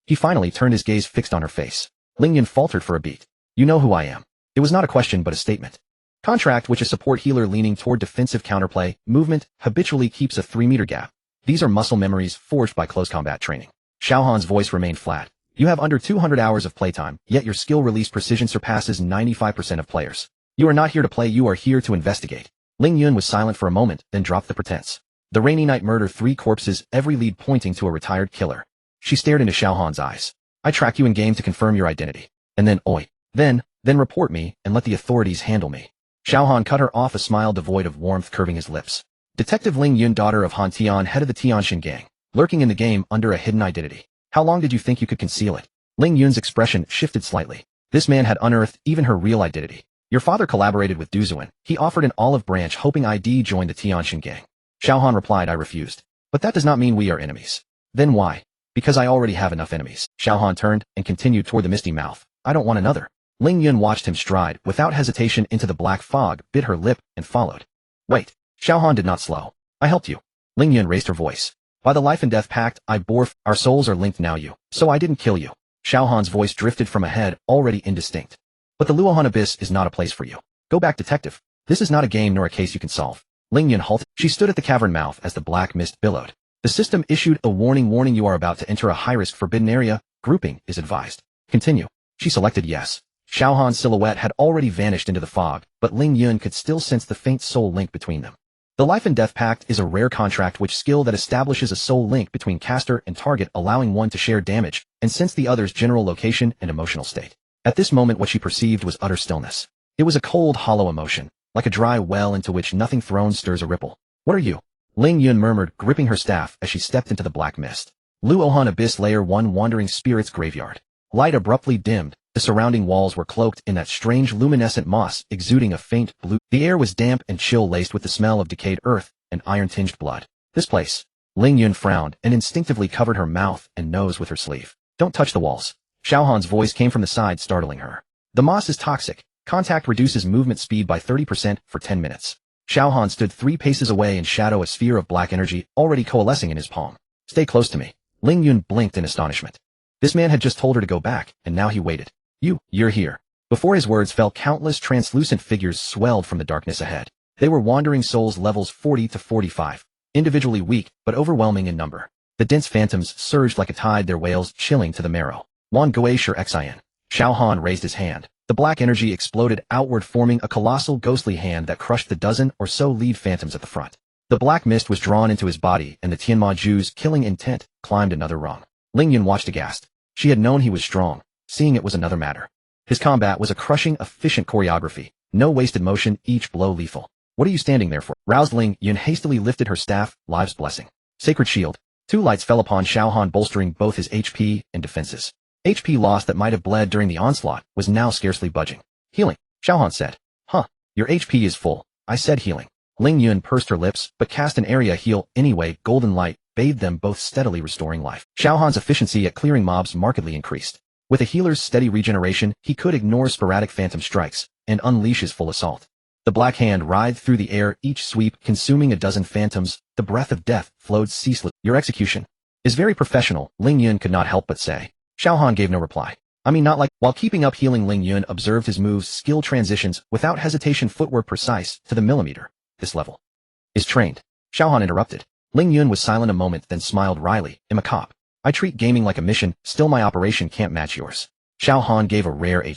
He finally turned, his gaze fixed on her face. Ling Yun faltered for a beat. You know who I am. It was not a question but a statement. Contract witch, a support healer leaning toward defensive counterplay, movement, habitually keeps a 3-meter gap. These are muscle memories forged by close combat training. Xiao Han's voice remained flat. You have under 200 hours of playtime, yet your skill release precision surpasses 95% of players. You are not here to play, you are here to investigate. Ling Yun was silent for a moment, then dropped the pretense. The rainy night murder, 3 corpses, every lead pointing to a retired killer. She stared into Xiao Han's eyes. I track you in game to confirm your identity. And then, then report me and let the authorities handle me. Xiao Han cut her off, a smile devoid of warmth curving his lips. Detective Ling Yun, daughter of Han Tian, head of the Tianxin gang, lurking in the game under a hidden identity. How long did you think you could conceal it? Ling Yun's expression shifted slightly. This man had unearthed even her real identity. Your father collaborated with Du Zuan. He offered an olive branch hoping I'd join the Tianxin gang. Xiao Han replied, I refused. But that does not mean we are enemies. Then why? Because I already have enough enemies. Xiao Han turned and continued toward the misty mouth. I don't want another. Ling Yun watched him stride without hesitation into the black fog, bit her lip, and followed. Wait. Xiao Han did not slow. I helped you. Ling Yun raised her voice. By the life and death pact I bore, our souls are linked now, so I didn't kill you. Xiao Han's voice drifted from a head already indistinct. But the Luohan Abyss is not a place for you. Go back, detective. This is not a game nor a case you can solve. Ling Yun halted. She stood at the cavern mouth as the black mist billowed. The system issued a warning. You are about to enter a high-risk forbidden area. Grouping is advised. Continue. She selected yes. Xiao Han's silhouette had already vanished into the fog, but Ling Yun could still sense the faint soul link between them. The Life and Death Pact is a rare contract which skill that establishes a soul link between caster and target, allowing one to share damage and sense the other's general location and emotional state. At this moment what she perceived was utter stillness. It was a cold, hollow emotion, like a dry well into which nothing thrown stirs a ripple. What are you? Ling Yun murmured, gripping her staff as she stepped into the black mist. Luohan Abyss Layer 1, Wandering Spirit's Graveyard. Light abruptly dimmed. The surrounding walls were cloaked in that strange luminescent moss, exuding a faint blue. The air was damp and chill, laced with the smell of decayed earth and iron-tinged blood. This place. Ling Yun frowned and instinctively covered her mouth and nose with her sleeve. Don't touch the walls. Xiao Han's voice came from the side, startling her. The moss is toxic. Contact reduces movement speed by 30% for 10 minutes. Xiao Han stood 3 paces away in shadow, a sphere of black energy already coalescing in his palm. Stay close to me. Ling Yun blinked in astonishment. This man had just told her to go back, and now he waited. You're here. Before his words fell, countless translucent figures swelled from the darkness ahead. They were wandering souls levels 40 to 45, individually weak, but overwhelming in number. The dense phantoms surged like a tide, their wails chilling to the marrow. Wan Goei Shur Xin. Xiao Han raised his hand. The black energy exploded outward, forming a colossal ghostly hand that crushed the dozen or so lead phantoms at the front. The black mist was drawn into his body, and the Tianma Ju's killing intent climbed another rung. Ling Yun watched aghast. She had known he was strong. Seeing it was another matter. His combat was a crushing, efficient choreography. No wasted motion, each blow lethal. What are you standing there for? Roused, Ling Yun hastily lifted her staff, Live's Blessing. Sacred Shield. 2 lights fell upon Xiao Han, bolstering both his HP and defenses. HP loss that might have bled during the onslaught was now scarcely budging. Healing. Xiao Han said. Your HP is full. I said healing. Ling Yun pursed her lips, but cast an area heal anyway. Golden light bathed them both, steadily restoring life. Xiao Han's efficiency at clearing mobs markedly increased. With a healer's steady regeneration, he could ignore sporadic phantom strikes and unleash his full assault. The black hand writhed through the air, each sweep consuming a dozen phantoms. The breath of death flowed ceaselessly. Your execution is very professional, Ling Yun could not help but say. Xiao Han gave no reply. I mean, not like. While keeping up healing, Ling Yun observed his moves, skill transitions, without hesitation, footwork precise to the millimeter. This level is trained. Xiao Han interrupted. Ling Yun was silent a moment, then smiled wryly. I'm a cop. I treat gaming like a mission, still my operation can't match yours. Xiao Han gave a rare a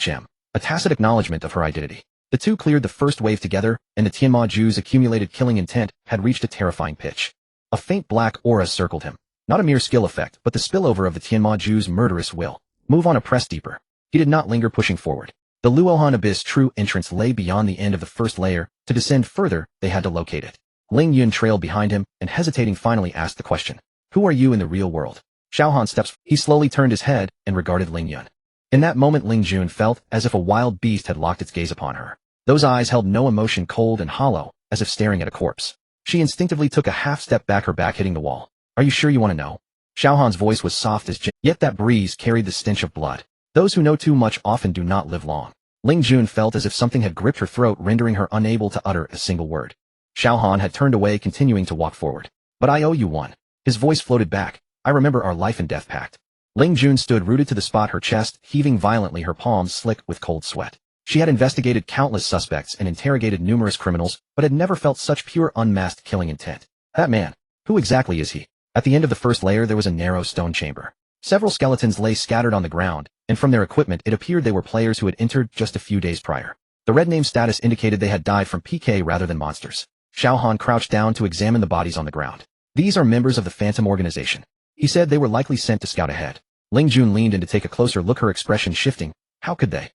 tacit acknowledgement of her identity. The two cleared the first wave together, and the Tianma Ju's accumulated killing intent had reached a terrifying pitch. A faint black aura circled him. Not a mere skill effect, but the spillover of the Tianma Ju's murderous will. Move on, a press deeper. He did not linger, pushing forward. The Luohan Abyss true entrance lay beyond the end of the first layer. To descend further, they had to locate it. Ling Yun trailed behind him, and hesitating finally asked the question. Who are you in the real world? Xiao Han steps. He slowly turned his head and regarded Ling Yun. In that moment Ling Jun felt as if a wild beast had locked its gaze upon her. Those eyes held no emotion, cold and hollow, as if staring at a corpse. She instinctively took a half step back, her back hitting the wall. Are you sure you want to know? Xiao Han's voice was soft as gin, yet that breeze carried the stench of blood. Those who know too much often do not live long. Ling Jun felt as if something had gripped her throat, rendering her unable to utter a single word. Xiao Han had turned away, continuing to walk forward. But I owe you one. His voice floated back. I remember our life and death pact. Ling Jun stood rooted to the spot, her chest heaving violently, her palms slick with cold sweat. She had investigated countless suspects and interrogated numerous criminals, but had never felt such pure unmasked killing intent. That man. Who exactly is he? At the end of the first layer there was a narrow stone chamber. Several skeletons lay scattered on the ground, and from their equipment it appeared they were players who had entered just a few days prior. The red name status indicated they had died from PK rather than monsters. Xiao Han crouched down to examine the bodies on the ground. These are members of the Phantom Organization. He said they were likely sent to scout ahead. Ling Jun leaned in to take a closer look, her expression shifting. How could they?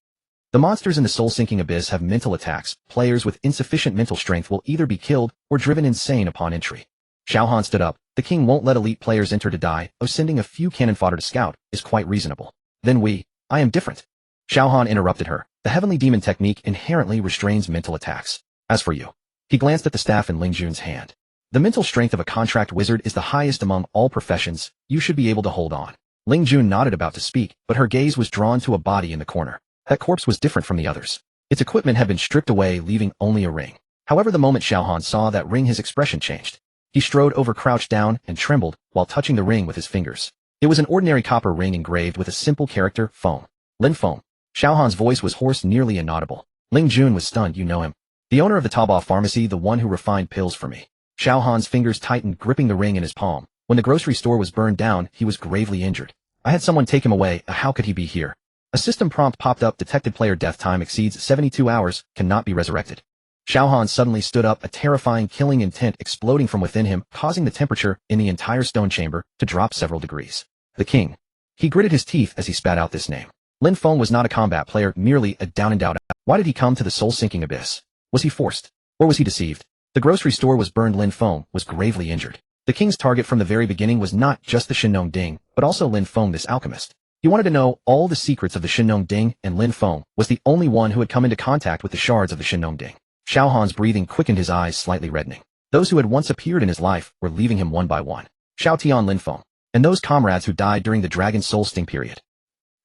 The monsters in the soul-sinking abyss have mental attacks. Players with insufficient mental strength will either be killed or driven insane upon entry. Xiao Han stood up. The king won't let elite players enter to die, sending a few cannon fodder to scout is quite reasonable. Then I am different. Xiao Han interrupted her. The heavenly demon technique inherently restrains mental attacks. As for you. He glanced at the staff in Ling Jun's hand. The mental strength of a contract wizard is the highest among all professions. You should be able to hold on. Ling Jun nodded, about to speak, but her gaze was drawn to a body in the corner. That corpse was different from the others. Its equipment had been stripped away, leaving only a ring. However, the moment Xiao Han saw that ring, his expression changed. He strode over, crouched down, and trembled while touching the ring with his fingers. It was an ordinary copper ring engraved with a simple character, Foam. Lin Foam. Xiao Han's voice was hoarse, nearly inaudible. Ling Jun was stunned. You know him? The owner of the Taobao pharmacy, the one who refined pills for me. Xiao Han's fingers tightened, gripping the ring in his palm. When the grocery store was burned down, he was gravely injured. I had someone take him away. How could he be here? A system prompt popped up. Detected player death time exceeds 72 hours, cannot be resurrected. Xiao Han suddenly stood up, a terrifying killing intent exploding from within him, causing the temperature in the entire stone chamber to drop several degrees. The king. He gritted his teeth as he spat out this name. Lin Feng was not a combat player, merely a down and out. Why did he come to the soul-sinking abyss? Was he forced? Or was he deceived? The grocery store was burned. Lin Feng was gravely injured. The king's target from the very beginning was not just the Shinong Ding, but also Lin Feng, this alchemist. He wanted to know all the secrets of the Shinong Ding, and Lin Feng was the only one who had come into contact with the shards of the Shinong Ding. Xiao Han's breathing quickened, his eyes slightly reddening. Those who had once appeared in his life were leaving him one by one. Xiao Tian, Lin Feng, and those comrades who died during the Dragon Soul Sting period.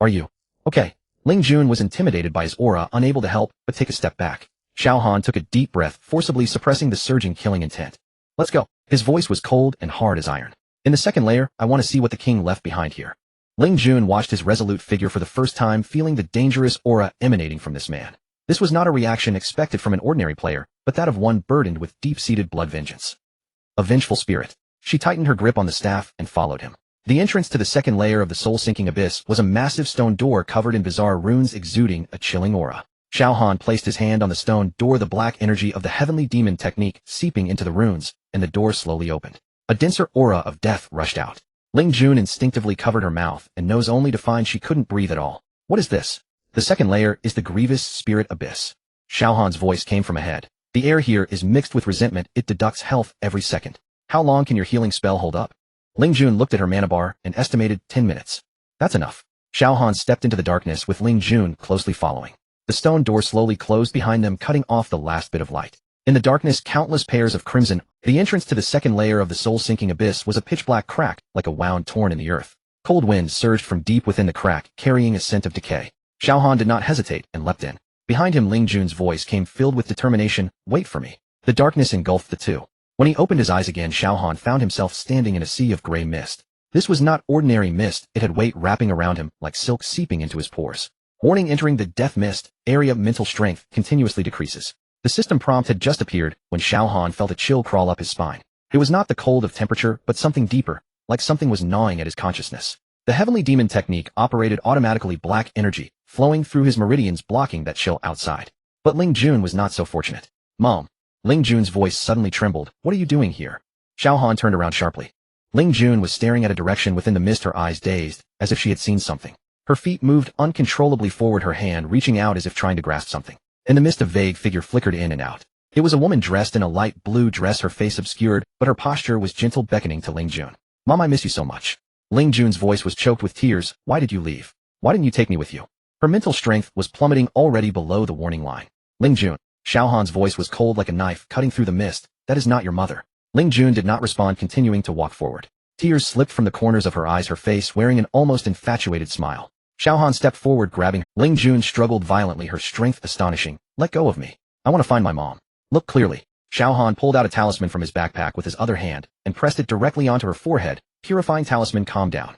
Are you okay? Ling Jun was intimidated by his aura, unable to help but take a step back. Xiao Han took a deep breath, forcibly suppressing the surging killing intent. Let's go. His voice was cold and hard as iron. In the second layer, I want to see what the king left behind here. Ling Jun watched his resolute figure for the first time, feeling the dangerous aura emanating from this man. This was not a reaction expected from an ordinary player, but that of one burdened with deep-seated blood vengeance. A vengeful spirit. She tightened her grip on the staff and followed him. The entrance to the second layer of the soul-sinking abyss was a massive stone door covered in bizarre runes exuding a chilling aura. Xiao Han placed his hand on the stone door, the black energy of the heavenly demon technique seeping into the runes, and the door slowly opened. A denser aura of death rushed out. Ling Jun instinctively covered her mouth and nose, only to find she couldn't breathe at all. What is this? The second layer is the grievous spirit abyss. Xiao Han's voice came from ahead. The air here is mixed with resentment. It deducts health every second. How long can your healing spell hold up? Ling Jun looked at her mana bar and estimated 10 minutes. That's enough. Xiao Han stepped into the darkness with Ling Jun closely following. The stone door slowly closed behind them, cutting off the last bit of light. In the darkness, countless pairs of crimson. The entrance to the second layer of the soul-sinking abyss was a pitch-black crack, like a wound torn in the earth. Cold wind surged from deep within the crack, carrying a scent of decay. Xiao Han did not hesitate and leapt in. Behind him, Ling Jun's voice came filled with determination. Wait for me. The darkness engulfed the two. When he opened his eyes again, Xiao Han found himself standing in a sea of gray mist. This was not ordinary mist. It had weight wrapping around him, like silk seeping into his pores. Warning: entering the death mist, area mental strength continuously decreases. The system prompt had just appeared when Xiao Han felt a chill crawl up his spine. It was not the cold of temperature, but something deeper, like something was gnawing at his consciousness. The heavenly demon technique operated automatically, black energy flowing through his meridians, blocking that chill outside. But Ling Jun was not so fortunate. Mom. Ling Jun's voice suddenly trembled. What are you doing here? Xiao Han turned around sharply. Ling Jun was staring at a direction within the mist, her eyes dazed, as if she had seen something. Her feet moved uncontrollably forward, her hand reaching out as if trying to grasp something. In the mist, a vague figure flickered in and out. It was a woman dressed in a light blue dress, her face obscured, but her posture was gentle, beckoning to Ling Jun. Mom, I miss you so much. Ling Jun's voice was choked with tears. Why did you leave? Why didn't you take me with you? Her mental strength was plummeting, already below the warning line. Ling Jun. Xiao Han's voice was cold like a knife, cutting through the mist. That is not your mother. Ling Jun did not respond, continuing to walk forward. Tears slipped from the corners of her eyes, her face wearing an almost infatuated smile. Xiao Han stepped forward, grabbing. Ling Jun struggled violently, her strength astonishing. Let go of me. I want to find my mom. Look clearly. Xiao Han pulled out a talisman from his backpack with his other hand and pressed it directly onto her forehead. Purifying talisman, calm down.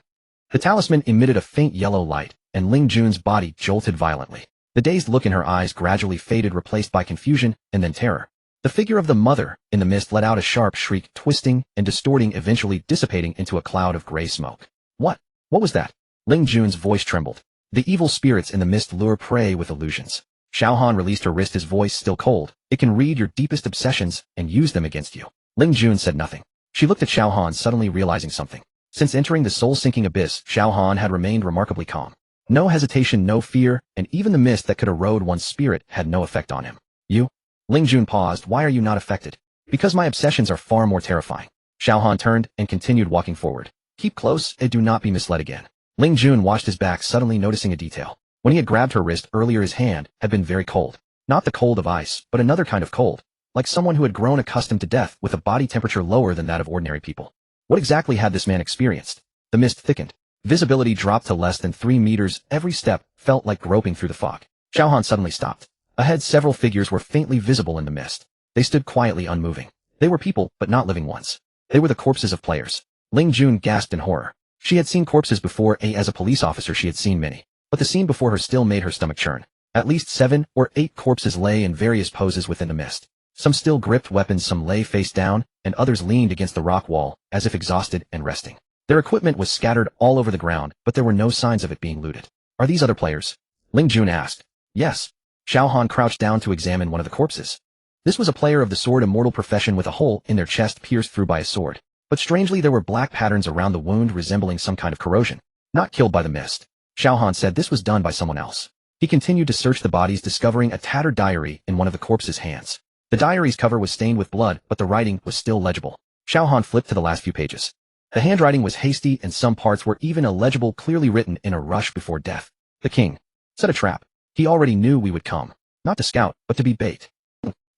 The talisman emitted a faint yellow light, and Ling Jun's body jolted violently. The dazed look in her eyes gradually faded, replaced by confusion and then terror. The figure of the mother in the mist let out a sharp shriek, twisting and distorting, eventually dissipating into a cloud of gray smoke. What? What was that? Ling Jun's voice trembled. The evil spirits in the mist lure prey with illusions. Xiao Han released her wrist, his voice still cold. It can read your deepest obsessions and use them against you. Ling Jun said nothing. She looked at Xiao Han, suddenly realizing something. Since entering the soul-sinking abyss, Xiao Han had remained remarkably calm. No hesitation, no fear, and even the mist that could erode one's spirit had no effect on him. You? Ling Jun paused. Why are you not affected? Because my obsessions are far more terrifying. Xiao Han turned and continued walking forward. Keep close and do not be misled again. Ling Jun watched his back, suddenly noticing a detail. When he had grabbed her wrist earlier, his hand had been very cold. Not the cold of ice, but another kind of cold. Like someone who had grown accustomed to death with a body temperature lower than that of ordinary people. What exactly had this man experienced? The mist thickened. Visibility dropped to less than 3 meters. Every step felt like groping through the fog. Xiao Han suddenly stopped. Ahead, several figures were faintly visible in the mist. They stood quietly, unmoving. They were people, but not living ones. They were the corpses of players. Ling Jun gasped in horror. She had seen corpses before. As a police officer, she had seen many. But the scene before her still made her stomach churn. At least 7 or 8 corpses lay in various poses within the mist. Some still gripped weapons, some lay face down, and others leaned against the rock wall, as if exhausted and resting. Their equipment was scattered all over the ground, but there were no signs of it being looted. Are these other players? Ling Jun asked. Yes. Xiao Han crouched down to examine one of the corpses. This was a player of the sword immortal profession with a hole in their chest pierced through by a sword. But strangely, there were black patterns around the wound, resembling some kind of corrosion. Not killed by the mist. Xiao Han said this was done by someone else. He continued to search the bodies, discovering a tattered diary in one of the corpse's hands. The diary's cover was stained with blood, but the writing was still legible. Xiao Han flipped to the last few pages. The handwriting was hasty, and some parts were even illegible, clearly written in a rush before death. The king set a trap. He already knew we would come. Not to scout, but to be bait.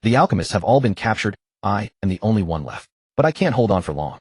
The alchemists have all been captured. I am the only one left. But I can't hold on for long.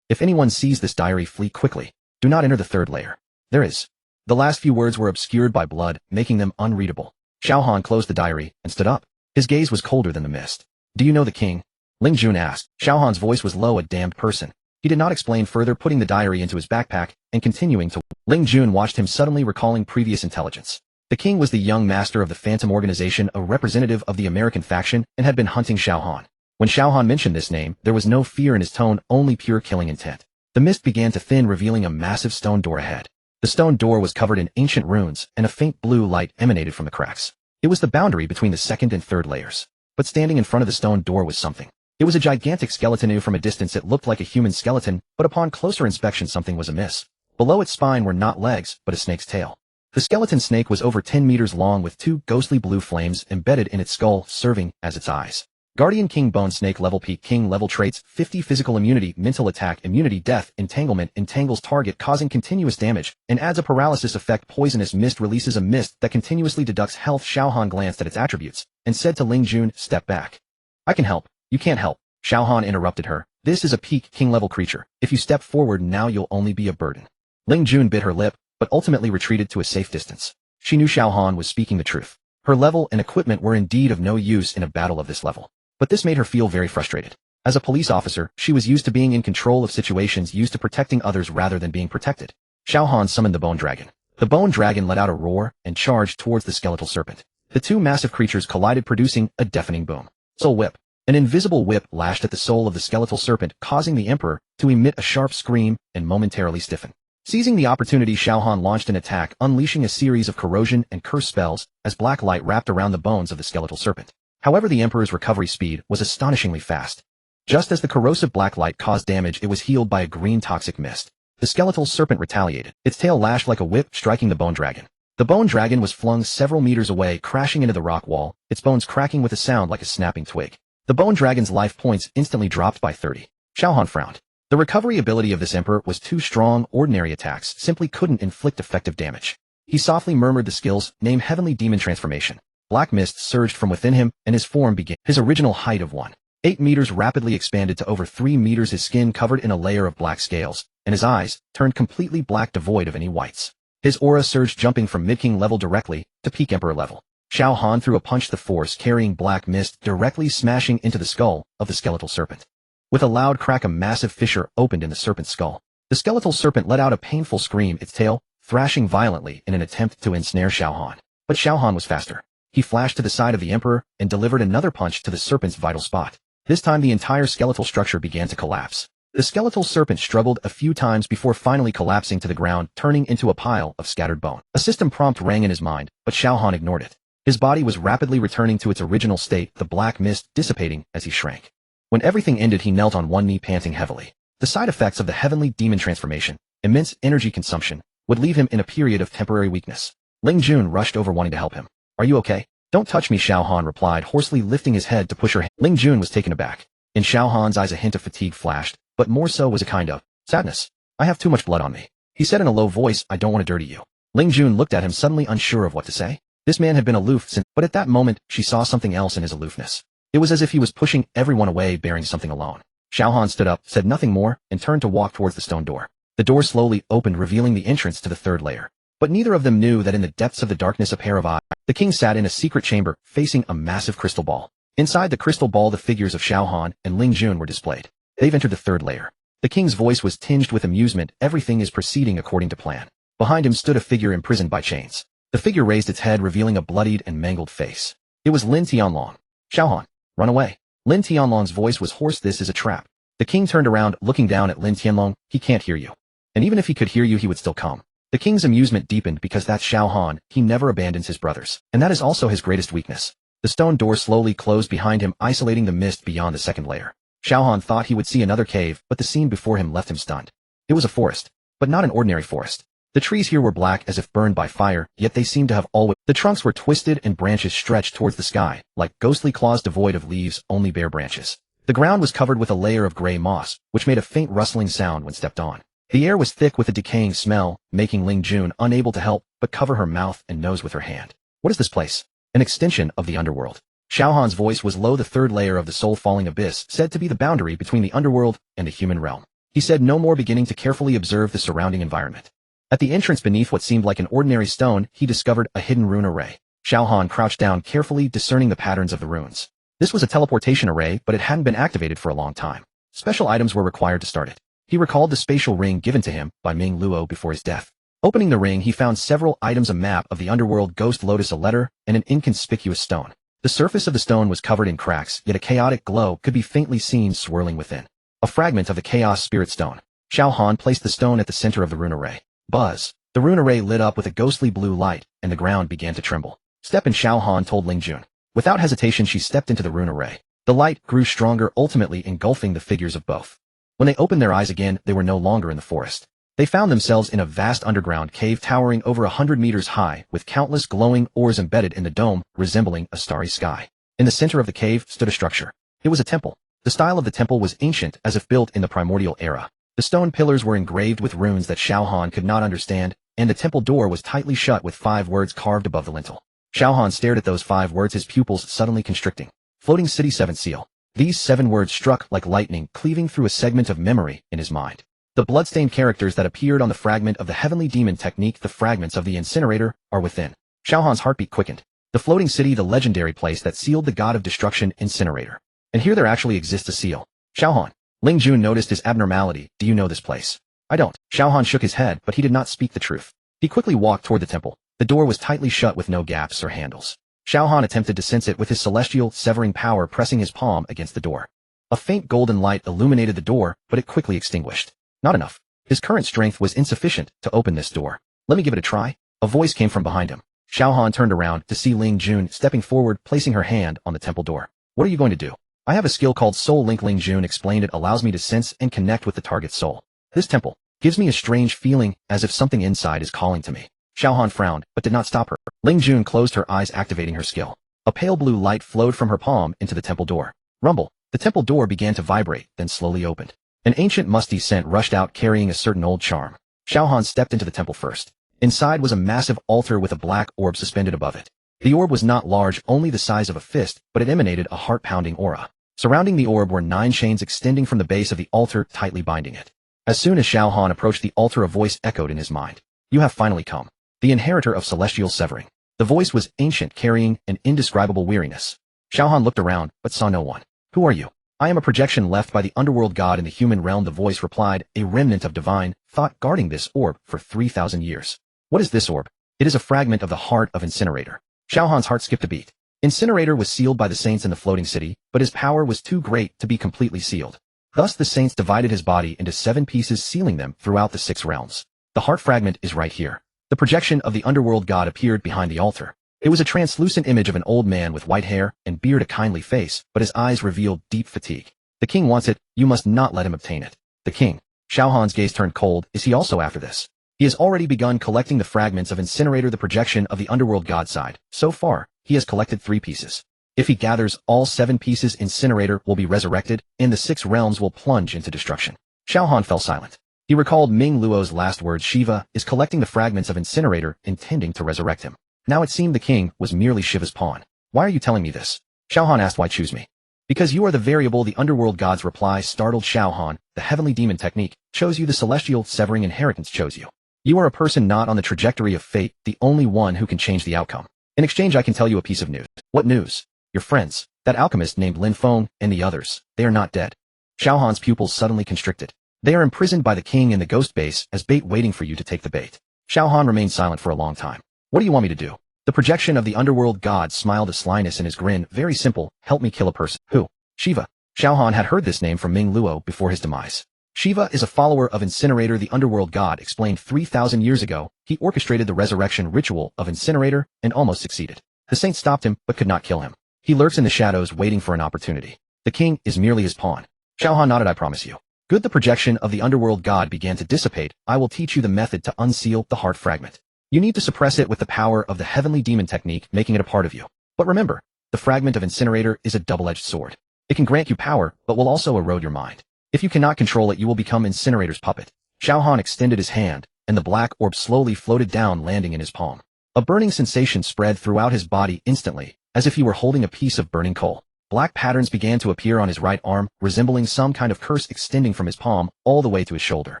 If anyone sees this diary, flee quickly. Do not enter the 3rd layer. There is. The last few words were obscured by blood, making them unreadable. Xiao Han closed the diary and stood up. His gaze was colder than the mist. Do you know the king? Ling Jun asked. Xiao Han's voice was low. A damned person. He did not explain further, putting the diary into his backpack and continuing to. Ling Jun watched him, suddenly recalling previous intelligence. The king was the young master of the Phantom Organization, a representative of the American faction, and had been hunting Xiao Han. When Xiao Han mentioned this name, there was no fear in his tone, only pure killing intent. The mist began to thin, revealing a massive stone door ahead. The stone door was covered in ancient runes, and a faint blue light emanated from the cracks. It was the boundary between the 2nd and 3rd layers. But standing in front of the stone door was something. It was a gigantic skeleton. From a distance it looked like a human skeleton, but upon closer inspection something was amiss. Below its spine were not legs, but a snake's tail. The skeleton snake was over 10 meters long, with 2 ghostly blue flames embedded in its skull, serving as its eyes. Guardian King Bone Snake level Peak King level traits 50 physical immunity, mental attack immunity, death, entanglement, entangles target causing continuous damage, and adds a paralysis effect. Poisonous mist releases a mist that continuously deducts health. Xiao Han glanced at its attributes and said to Ling Jun, step back. I can help. You can't help. Xiao Han interrupted her. This is a Peak King level creature. If you step forward now you'll only be a burden. Ling Jun bit her lip, but ultimately retreated to a safe distance. She knew Xiao Han was speaking the truth. Her level and equipment were indeed of no use in a battle of this level. But this made her feel very frustrated. As a police officer, she was used to being in control of situations, used to protecting others rather than being protected. Xiao Han summoned the bone dragon. The bone dragon let out a roar and charged towards the skeletal serpent. The 2 massive creatures collided, producing a deafening boom. Soul whip. An invisible whip lashed at the soul of the skeletal serpent, causing the emperor to emit a sharp scream and momentarily stiffen. Seizing the opportunity, Xiao Han launched an attack, unleashing a series of corrosion and curse spells as black light wrapped around the bones of the skeletal serpent. However, the emperor's recovery speed was astonishingly fast. Just as the corrosive black light caused damage, it was healed by a green toxic mist. The skeletal serpent retaliated. Its tail lashed like a whip, striking the bone dragon. The bone dragon was flung several meters away, crashing into the rock wall, its bones cracking with a sound like a snapping twig. The bone dragon's life points instantly dropped by 30. Xiao Han frowned. The recovery ability of this emperor was too strong. Ordinary attacks simply couldn't inflict effective damage. He softly murmured the skill's name, Heavenly Demon Transformation. Black mist surged from within him, and his form began. His original height of 1.8 meters rapidly expanded to over 3 meters, his skin covered in a layer of black scales, and his eyes turned completely black, devoid of any whites. His aura surged, jumping from mid-king level directly to peak emperor level. Xiao Han threw a punch, the force carrying black mist directly smashing into the skull of the skeletal serpent. With a loud crack, a massive fissure opened in the serpent's skull. The skeletal serpent let out a painful scream, its tail thrashing violently in an attempt to ensnare Xiao Han. But Xiao Han was faster. He flashed to the side of the emperor and delivered another punch to the serpent's vital spot. This time the entire skeletal structure began to collapse. The skeletal serpent struggled a few times before finally collapsing to the ground, turning into a pile of scattered bone. A system prompt rang in his mind, but Xiao Han ignored it. His body was rapidly returning to its original state, the black mist dissipating as he shrank. When everything ended, he knelt on one knee, panting heavily. The side effects of the Heavenly Demon Transformation, immense energy consumption, would leave him in a period of temporary weakness. Ling Jun rushed over, wanting to help him. "Are you okay?" "Don't touch me," Xiao Han replied, hoarsely lifting his head to push her hand. Ling Jun was taken aback. In Xiao Han's eyes a hint of fatigue flashed, but more so was a kind of sadness. "I have too much blood on me," he said in a low voice. "I don't want to dirty you." Ling Jun looked at him, suddenly unsure of what to say. This man had been aloof since, but at that moment, she saw something else in his aloofness. It was as if he was pushing everyone away, bearing something alone. Xiao Han stood up, said nothing more, and turned to walk towards the stone door. The door slowly opened, revealing the entrance to the third layer. But neither of them knew that in the depths of the darkness, a pair of eyes. The king sat in a secret chamber, facing a massive crystal ball. Inside the crystal ball, the figures of Xiao Han and Ling Jun were displayed. "They've entered the third layer." The king's voice was tinged with amusement. "Everything is proceeding according to plan." Behind him stood a figure imprisoned by chains. The figure raised its head, revealing a bloodied and mangled face. It was Lin Tianlong. "Xiao Han, run away." Lin Tianlong's voice was hoarse. "This is a trap." The king turned around, looking down at Lin Tianlong. "He can't hear you. And even if he could hear you, he would still come." The king's amusement deepened, because that's Xiao Han. He never abandons his brothers. And that is also his greatest weakness. The stone door slowly closed behind him, isolating the mist beyond the second layer. Xiao Han thought he would see another cave, but the scene before him left him stunned. It was a forest, but not an ordinary forest. The trees here were black as if burned by fire, yet they seemed to have always. The trunks were twisted and branches stretched towards the sky, like ghostly claws devoid of leaves, only bare branches. The ground was covered with a layer of gray moss, which made a faint rustling sound when stepped on. The air was thick with a decaying smell, making Ling Jun unable to help but cover her mouth and nose with her hand. "What is this place?" "An extension of the underworld." Xiao Han's voice was low. "The third layer of the soul-falling abyss, said to be the boundary between the underworld and the human realm." He said no more, beginning to carefully observe the surrounding environment. At the entrance, beneath what seemed like an ordinary stone, he discovered a hidden rune array. Xiao Han crouched down, carefully discerning the patterns of the runes. This was a teleportation array, but it hadn't been activated for a long time. Special items were required to start it. He recalled the spatial ring given to him by Ming Luo before his death. Opening the ring, he found several items: a map of the underworld, ghost lotus, a letter, and an inconspicuous stone. The surface of the stone was covered in cracks, yet a chaotic glow could be faintly seen swirling within. A fragment of the chaos spirit stone. Xiao Han placed the stone at the center of the rune array. Buzz! The rune array lit up with a ghostly blue light, and the ground began to tremble. "Step in," Xiao Han told Ling Jun. Without hesitation, she stepped into the rune array. The light grew stronger, ultimately engulfing the figures of both. When they opened their eyes again, they were no longer in the forest. They found themselves in a vast underground cave towering over 100 meters high, with countless glowing ores embedded in the dome, resembling a starry sky. In the center of the cave stood a structure. It was a temple. The style of the temple was ancient, as if built in the primordial era. The stone pillars were engraved with runes that Xiao Han could not understand, and the temple door was tightly shut with 5 words carved above the lintel. Xiao Han stared at those 5 words, his pupils suddenly constricting. Floating City 7 Seal. These 7 words struck like lightning, cleaving through a segment of memory in his mind. The bloodstained characters that appeared on the fragment of the heavenly demon technique, the fragments of the incinerator, are within. Xiao Han's heartbeat quickened. The floating city, the legendary place that sealed the god of destruction, incinerator. And here there actually exists a seal. Xiao Han. Ling Jun noticed his abnormality. "Do you know this place?" "I don't." Xiao Han shook his head, but he did not speak the truth. He quickly walked toward the temple. The door was tightly shut with no gaps or handles. Xiao Han attempted to sense it with his celestial, severing power pressing his palm against the door. A faint golden light illuminated the door, but it quickly extinguished. Not enough. His current strength was insufficient to open this door. Let me give it a try. A voice came from behind him. Xiao Han turned around to see Ling Jun stepping forward, placing her hand on the temple door. What are you going to do? I have a skill called Soul Link. Ling Jun explained. It allows me to sense and connect with the target's soul. This temple gives me a strange feeling as if something inside is calling to me. Xiao Han frowned, but did not stop her. Ling Jun closed her eyes, activating her skill. A pale blue light flowed from her palm into the temple door. Rumble. The temple door began to vibrate, then slowly opened. An ancient musty scent rushed out, carrying a certain old charm. Xiao Han stepped into the temple first. Inside was a massive altar with a black orb suspended above it. The orb was not large, only the size of a fist, but it emanated a heart-pounding aura. Surrounding the orb were 9 chains extending from the base of the altar, tightly binding it. As soon as Xiao Han approached the altar, a voice echoed in his mind. You have finally come. The inheritor of celestial severing. The voice was ancient, carrying an indescribable weariness. Xiao Han looked around, but saw no one. Who are you? I am a projection left by the underworld god in the human realm, the voice replied, a remnant of divine thought guarding this orb for 3,000 years. What is this orb? It is a fragment of the heart of Incinerator. Xiao Han's heart skipped a beat. Incinerator was sealed by the saints in the floating city, but his power was too great to be completely sealed. Thus the saints divided his body into 7 pieces, sealing them throughout the 6 realms. The heart fragment is right here. The projection of the underworld god appeared behind the altar. It was a translucent image of an old man with white hair and beard, a kindly face, but his eyes revealed deep fatigue. The king wants it, you must not let him obtain it. The king. Xiao Han's gaze turned cold. Is he also after this? He has already begun collecting the fragments of Incinerator, the projection of the underworld god side. So far, he has collected 3 pieces. If he gathers all 7 pieces, Incinerator will be resurrected, and the 6 realms will plunge into destruction. Xiao Han fell silent. He recalled Ming Luo's last words. Shiva is collecting the fragments of Incinerator, intending to resurrect him. Now it seemed the king was merely Shiva's pawn. Why are you telling me this? Xiao Han asked. Why choose me? Because you are the variable. The underworld god's reply startled Xiao Han. The heavenly demon technique chose you. The celestial severing inheritance chose you. You are a person not on the trajectory of fate, the only one who can change the outcome. In exchange, I can tell you a piece of news. What news? Your friends, that alchemist named Lin Feng, and the others, they are not dead. Xiao Han's pupils suddenly constricted. They are imprisoned by the king in the ghost base as bait, waiting for you to take the bait. Xiao Han remained silent for a long time. What do you want me to do? The projection of the underworld god smiled a slyness in his grin. Very simple, help me kill a person. Who? Shiva. Xiao Han had heard this name from Ming Luo before his demise. Shiva is a follower of Incinerator, the underworld god explained. 3,000 years ago, he orchestrated the resurrection ritual of Incinerator and almost succeeded. The saints stopped him, but could not kill him. He lurks in the shadows waiting for an opportunity. The king is merely his pawn. Xiao Han nodded. I promise you. Good. The projection of the underworld god began to dissipate. I will teach you the method to unseal the heart fragment. You need to suppress it with the power of the heavenly demon technique, making it a part of you. But remember, the fragment of Incinerator is a double-edged sword. It can grant you power, but will also erode your mind. If you cannot control it, you will become Incinerator's puppet. Xiao Han extended his hand, and the black orb slowly floated down, landing in his palm. A burning sensation spread throughout his body instantly, as if he were holding a piece of burning coal. Black patterns began to appear on his right arm, resembling some kind of curse extending from his palm all the way to his shoulder.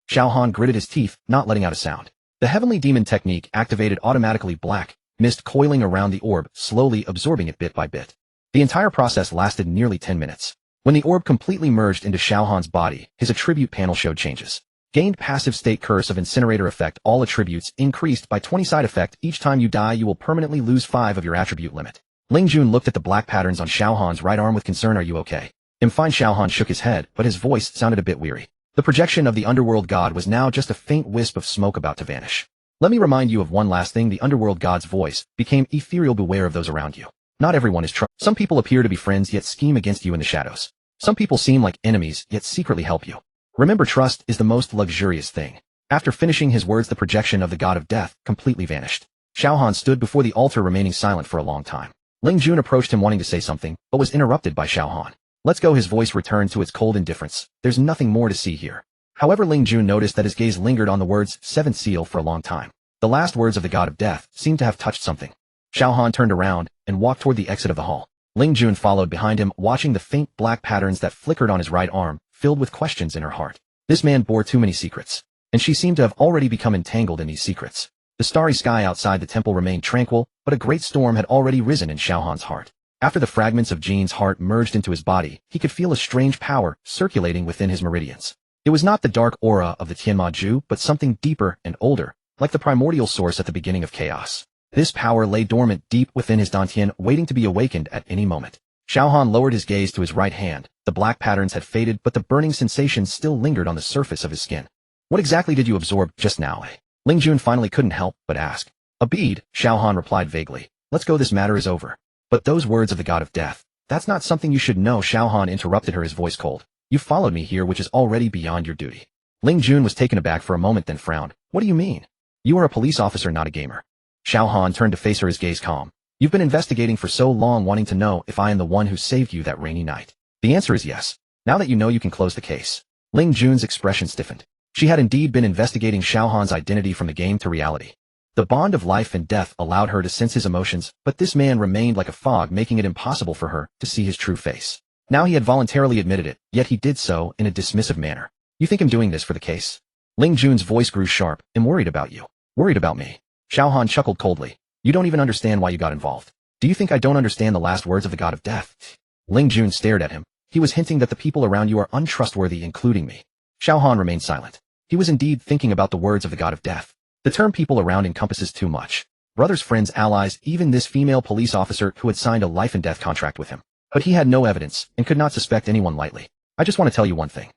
Xiao Han gritted his teeth, not letting out a sound. The heavenly demon technique activated automatically. Black mist coiling around the orb, slowly absorbing it bit by bit. The entire process lasted nearly 10 minutes. When the orb completely merged into Xiao Han's body, his attribute panel showed changes. Gained passive state curse of Incinerator effect. All attributes increased by 20. Side effect: each time you die you will permanently lose 5 of your attribute limit. Ling Jun looked at the black patterns on Xiao Han's right arm with concern. Are you okay? I'm fine. Xiao Han shook his head, but his voice sounded a bit weary. The projection of the underworld god was now just a faint wisp of smoke about to vanish. Let me remind you of one last thing. The underworld god's voice became ethereal. Beware of those around you. Not everyone is true. Some people appear to be friends yet scheme against you in the shadows. Some people seem like enemies yet secretly help you. Remember, trust is the most luxurious thing. After finishing his words, the projection of the god of death completely vanished. Xiao Han stood before the altar, remaining silent for a long time. Ling Jun approached him wanting to say something, but was interrupted by Xiao Han. Let's go. His voice returned to its cold indifference. There's nothing more to see here. However, Ling Jun noticed that his gaze lingered on the words seventh seal for a long time. The last words of the god of death seemed to have touched something. Xiao Han turned around and walked toward the exit of the hall. Ling Jun followed behind him, watching the faint black patterns that flickered on his right arm, filled with questions in her heart. This man bore too many secrets, and she seemed to have already become entangled in these secrets. The starry sky outside the temple remained tranquil, but a great storm had already risen in Xiao Han's heart. After the fragments of Jin's heart merged into his body, he could feel a strange power circulating within his meridians. It was not the dark aura of the Tianma Ju, but something deeper and older, like the primordial source at the beginning of chaos. This power lay dormant deep within his dantian, waiting to be awakened at any moment. Xiao Han lowered his gaze to his right hand. The black patterns had faded, but the burning sensation still lingered on the surface of his skin. What exactly did you absorb just now, eh? Ling Jun finally couldn't help but ask. A bead, Xiao Han replied vaguely. Let's go, this matter is over. But those words of the god of death, that's not something you should know. Xiao Han interrupted her, his voice cold. You followed me here, which is already beyond your duty. Ling Jun was taken aback for a moment, then frowned. What do you mean? You are a police officer, not a gamer. Xiao Han turned to face her, his gaze calm. You've been investigating for so long, wanting to know if I am the one who saved you that rainy night. The answer is yes. Now that you know, you can close the case. Ling Jun's expression stiffened. She had indeed been investigating Xiao Han's identity from the game to reality. The bond of life and death allowed her to sense his emotions, but this man remained like a fog, making it impossible for her to see his true face. Now he had voluntarily admitted it, yet he did so in a dismissive manner. You think I'm doing this for the case? Ling Jun's voice grew sharp. I'm worried about you. Worried about me? Xiao Han chuckled coldly. You don't even understand why you got involved. Do you think I don't understand the last words of the god of death? Ling Jun stared at him. He was hinting that the people around you are untrustworthy, including me. Xiao Han remained silent. He was indeed thinking about the words of the god of death. The term people around encompasses too much. Brothers, friends, allies, even this female police officer who had signed a life and death contract with him. But he had no evidence and could not suspect anyone lightly. I just want to tell you one thing.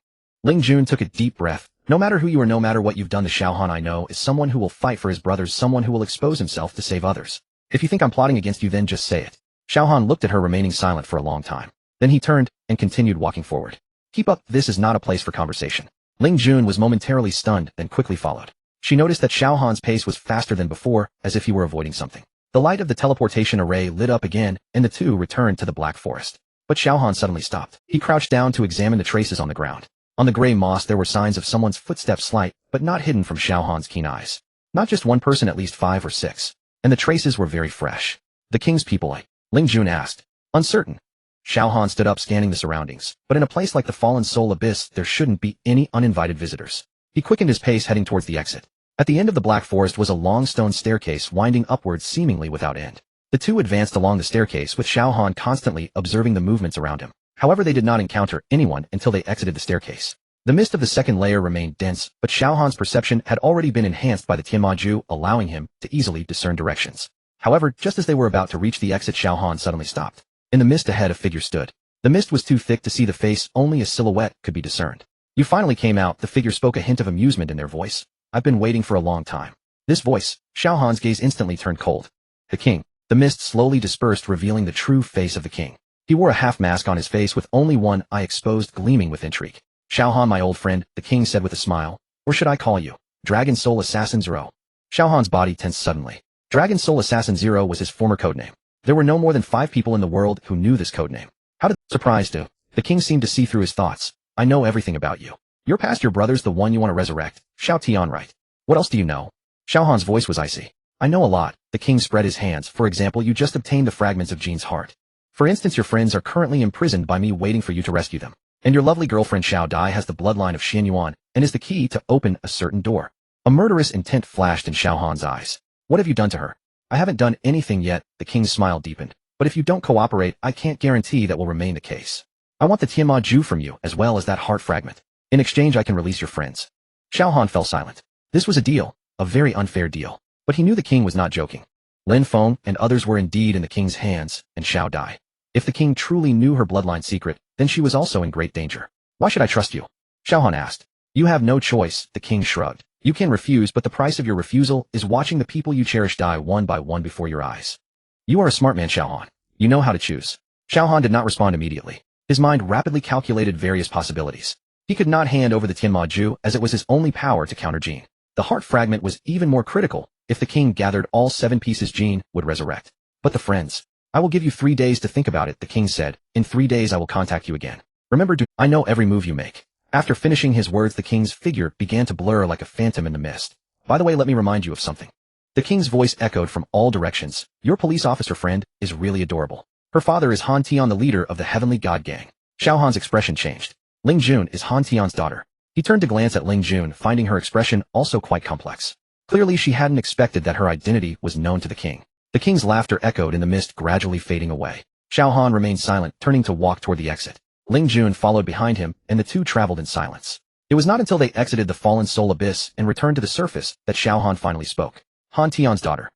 Ling Jun took a deep breath. No matter who you are, no matter what you've done to Xiao Han, I know is someone who will fight for his brothers, someone who will expose himself to save others. If you think I'm plotting against you, then just say it. Xiao Han looked at her, remaining silent for a long time. Then he turned and continued walking forward. Keep up, this is not a place for conversation. Ling Jun was momentarily stunned, then quickly followed. She noticed that Xiao Han's pace was faster than before, as if he were avoiding something. The light of the teleportation array lit up again, and the two returned to the black forest. But Xiao Han suddenly stopped. He crouched down to examine the traces on the ground. On the gray moss there were signs of someone's footsteps, slight, but not hidden from Xiao Han's keen eyes. Not just one person, at least 5 or 6. And the traces were very fresh. The king's people, Ling Jun asked. Uncertain. Xiao Han stood up, scanning the surroundings. But in a place like the Fallen Soul Abyss, there shouldn't be any uninvited visitors. He quickened his pace, heading towards the exit. At the end of the black forest was a long stone staircase winding upwards seemingly without end. The two advanced along the staircase, with Xiao Han constantly observing the movements around him. However, they did not encounter anyone until they exited the staircase. The mist of the second layer remained dense, but Xiao Han's perception had already been enhanced by the Tianmaju, allowing him to easily discern directions. However, just as they were about to reach the exit, Xiao Han suddenly stopped. In the mist ahead, a figure stood. The mist was too thick to see the face, only a silhouette could be discerned. You finally came out, the figure spoke, a hint of amusement in their voice. I've been waiting for a long time. This voice, Xiao Han's gaze instantly turned cold. The king. The mist slowly dispersed, revealing the true face of the king. He wore a half mask on his face with only one eye exposed, gleaming with intrigue. Xiao Han, my old friend, the king said with a smile. Or should I call you Dragon Soul Assassin Zero? Xiao Han's body tensed suddenly. Dragon Soul Assassin Zero was his former codename. There were no more than 5 people in the world who knew this codename. How did surprised to? The king seemed to see through his thoughts. I know everything about you. You're past your brothers, the one you want to resurrect. Xiao Tian, right? What else do you know? Xiao Han's voice was icy. I know a lot. The king spread his hands. For example, you just obtained the fragments of Jin's heart. For instance, your friends are currently imprisoned by me, waiting for you to rescue them. And your lovely girlfriend Xiao Dai has the bloodline of Xian Yuan and is the key to open a certain door. A murderous intent flashed in Xiao Han's eyes. What have you done to her? I haven't done anything yet, the king's smile deepened. But if you don't cooperate, I can't guarantee that will remain the case. I want the Tianmaju from you, as well as that heart fragment. In exchange, I can release your friends. Xiao Han fell silent. This was a deal, a very unfair deal. But he knew the king was not joking. Lin Feng and others were indeed in the king's hands, and Xiao Dai. If the king truly knew her bloodline secret, then she was also in great danger. Why should I trust you? Xiao Han asked. You have no choice, the king shrugged. You can refuse, but the price of your refusal is watching the people you cherish die one by one before your eyes. You are a smart man, Xiao Han. You know how to choose. Xiao Han did not respond immediately. His mind rapidly calculated various possibilities. He could not hand over the Tianmaju, as it was his only power to counter Jin. The heart fragment was even more critical. If the king gathered all 7 pieces, Jin would resurrect. But the friends. I will give you 3 days to think about it, the king said. In 3 days I will contact you again. Remember, I know every move you make. After finishing his words, the king's figure began to blur like a phantom in the mist. By the way, let me remind you of something. The king's voice echoed from all directions. Your police officer friend is really adorable. Her father is Han Tian, the leader of the Heavenly God Gang. Xiao Han's expression changed. Ling Jun is Han Tian's daughter. He turned to glance at Ling Jun, finding her expression also quite complex. Clearly she hadn't expected that her identity was known to the king. The king's laughter echoed in the mist, gradually fading away. Xiao Han remained silent, turning to walk toward the exit. Ling Jun followed behind him, and the two traveled in silence. It was not until they exited the Fallen Soul Abyss and returned to the surface that Xiao Han finally spoke. Han Tian's daughter.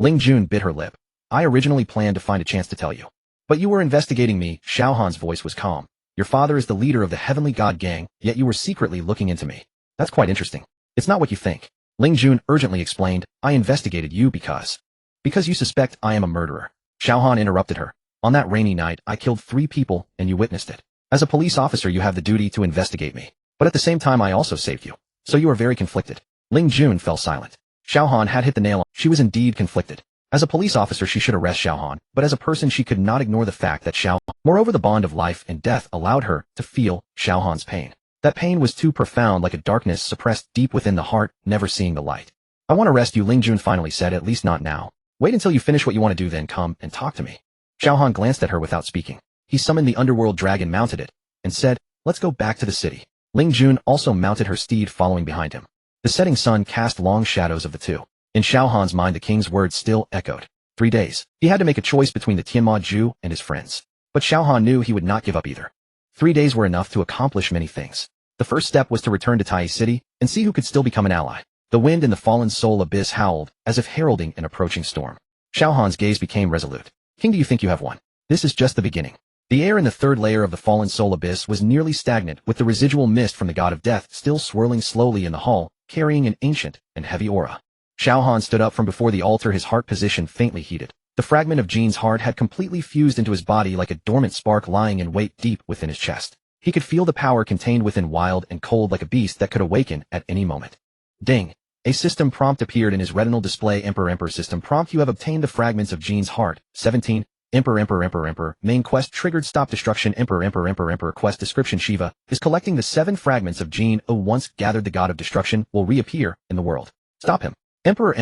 Ling Jun bit her lip. I originally planned to find a chance to tell you. But you were investigating me. Xiao Han's voice was calm. Your father is the leader of the Heavenly God Gang, yet you were secretly looking into me. That's quite interesting. It's not what you think. Ling Jun urgently explained, I investigated you because you suspect I am a murderer. Xiao Han interrupted her. On that rainy night, I killed 3 people, and you witnessed it. As a police officer, you have the duty to investigate me. But at the same time, I also saved you. So you are very conflicted. Ling Jun fell silent. Xiao Han had hit the nail on. She was indeed conflicted. As a police officer, she should arrest Xiao Han, but as a person, she could not ignore the fact that moreover, the bond of life and death allowed her to feel Xiao Han's pain. That pain was too profound, like a darkness suppressed deep within the heart, never seeing the light. I want to arrest you, Ling Jun finally said, at least not now. Wait until you finish what you want to do, then come and talk to me. Xiao Han glanced at her without speaking. He summoned the underworld dragon, mounted it, and said, let's go back to the city. Ling Jun also mounted her steed, following behind him. The setting sun cast long shadows of the two. In Xiao Han's mind, the king's words still echoed. 3 days. He had to make a choice between the Tianma Ju and his friends. But Xiao Han knew he would not give up either. 3 days were enough to accomplish many things. The first step was to return to Tai City and see who could still become an ally. The wind in the fallen soul abyss howled, as if heralding an approaching storm. Xiao Han's gaze became resolute. King, do you think you have won? This is just the beginning. The air in the 3rd layer of the fallen soul abyss was nearly stagnant, with the residual mist from the god of death still swirling slowly in the hall, carrying an ancient and heavy aura. Xiao Han stood up from before the altar, his heart position faintly heated. The fragment of Jean's heart had completely fused into his body like a dormant spark lying in wait deep within his chest. He could feel the power contained within, wild and cold like a beast that could awaken at any moment. Ding! A system prompt appeared in his retinal display. Emperor system prompt, you have obtained the fragments of Jean's heart. 17. Emperor. Main quest triggered. Stop destruction. Emperor quest description. Shiva is collecting the 7 fragments of Jean. Once gathered, the god of destruction will reappear in the world. Stop him. Emperor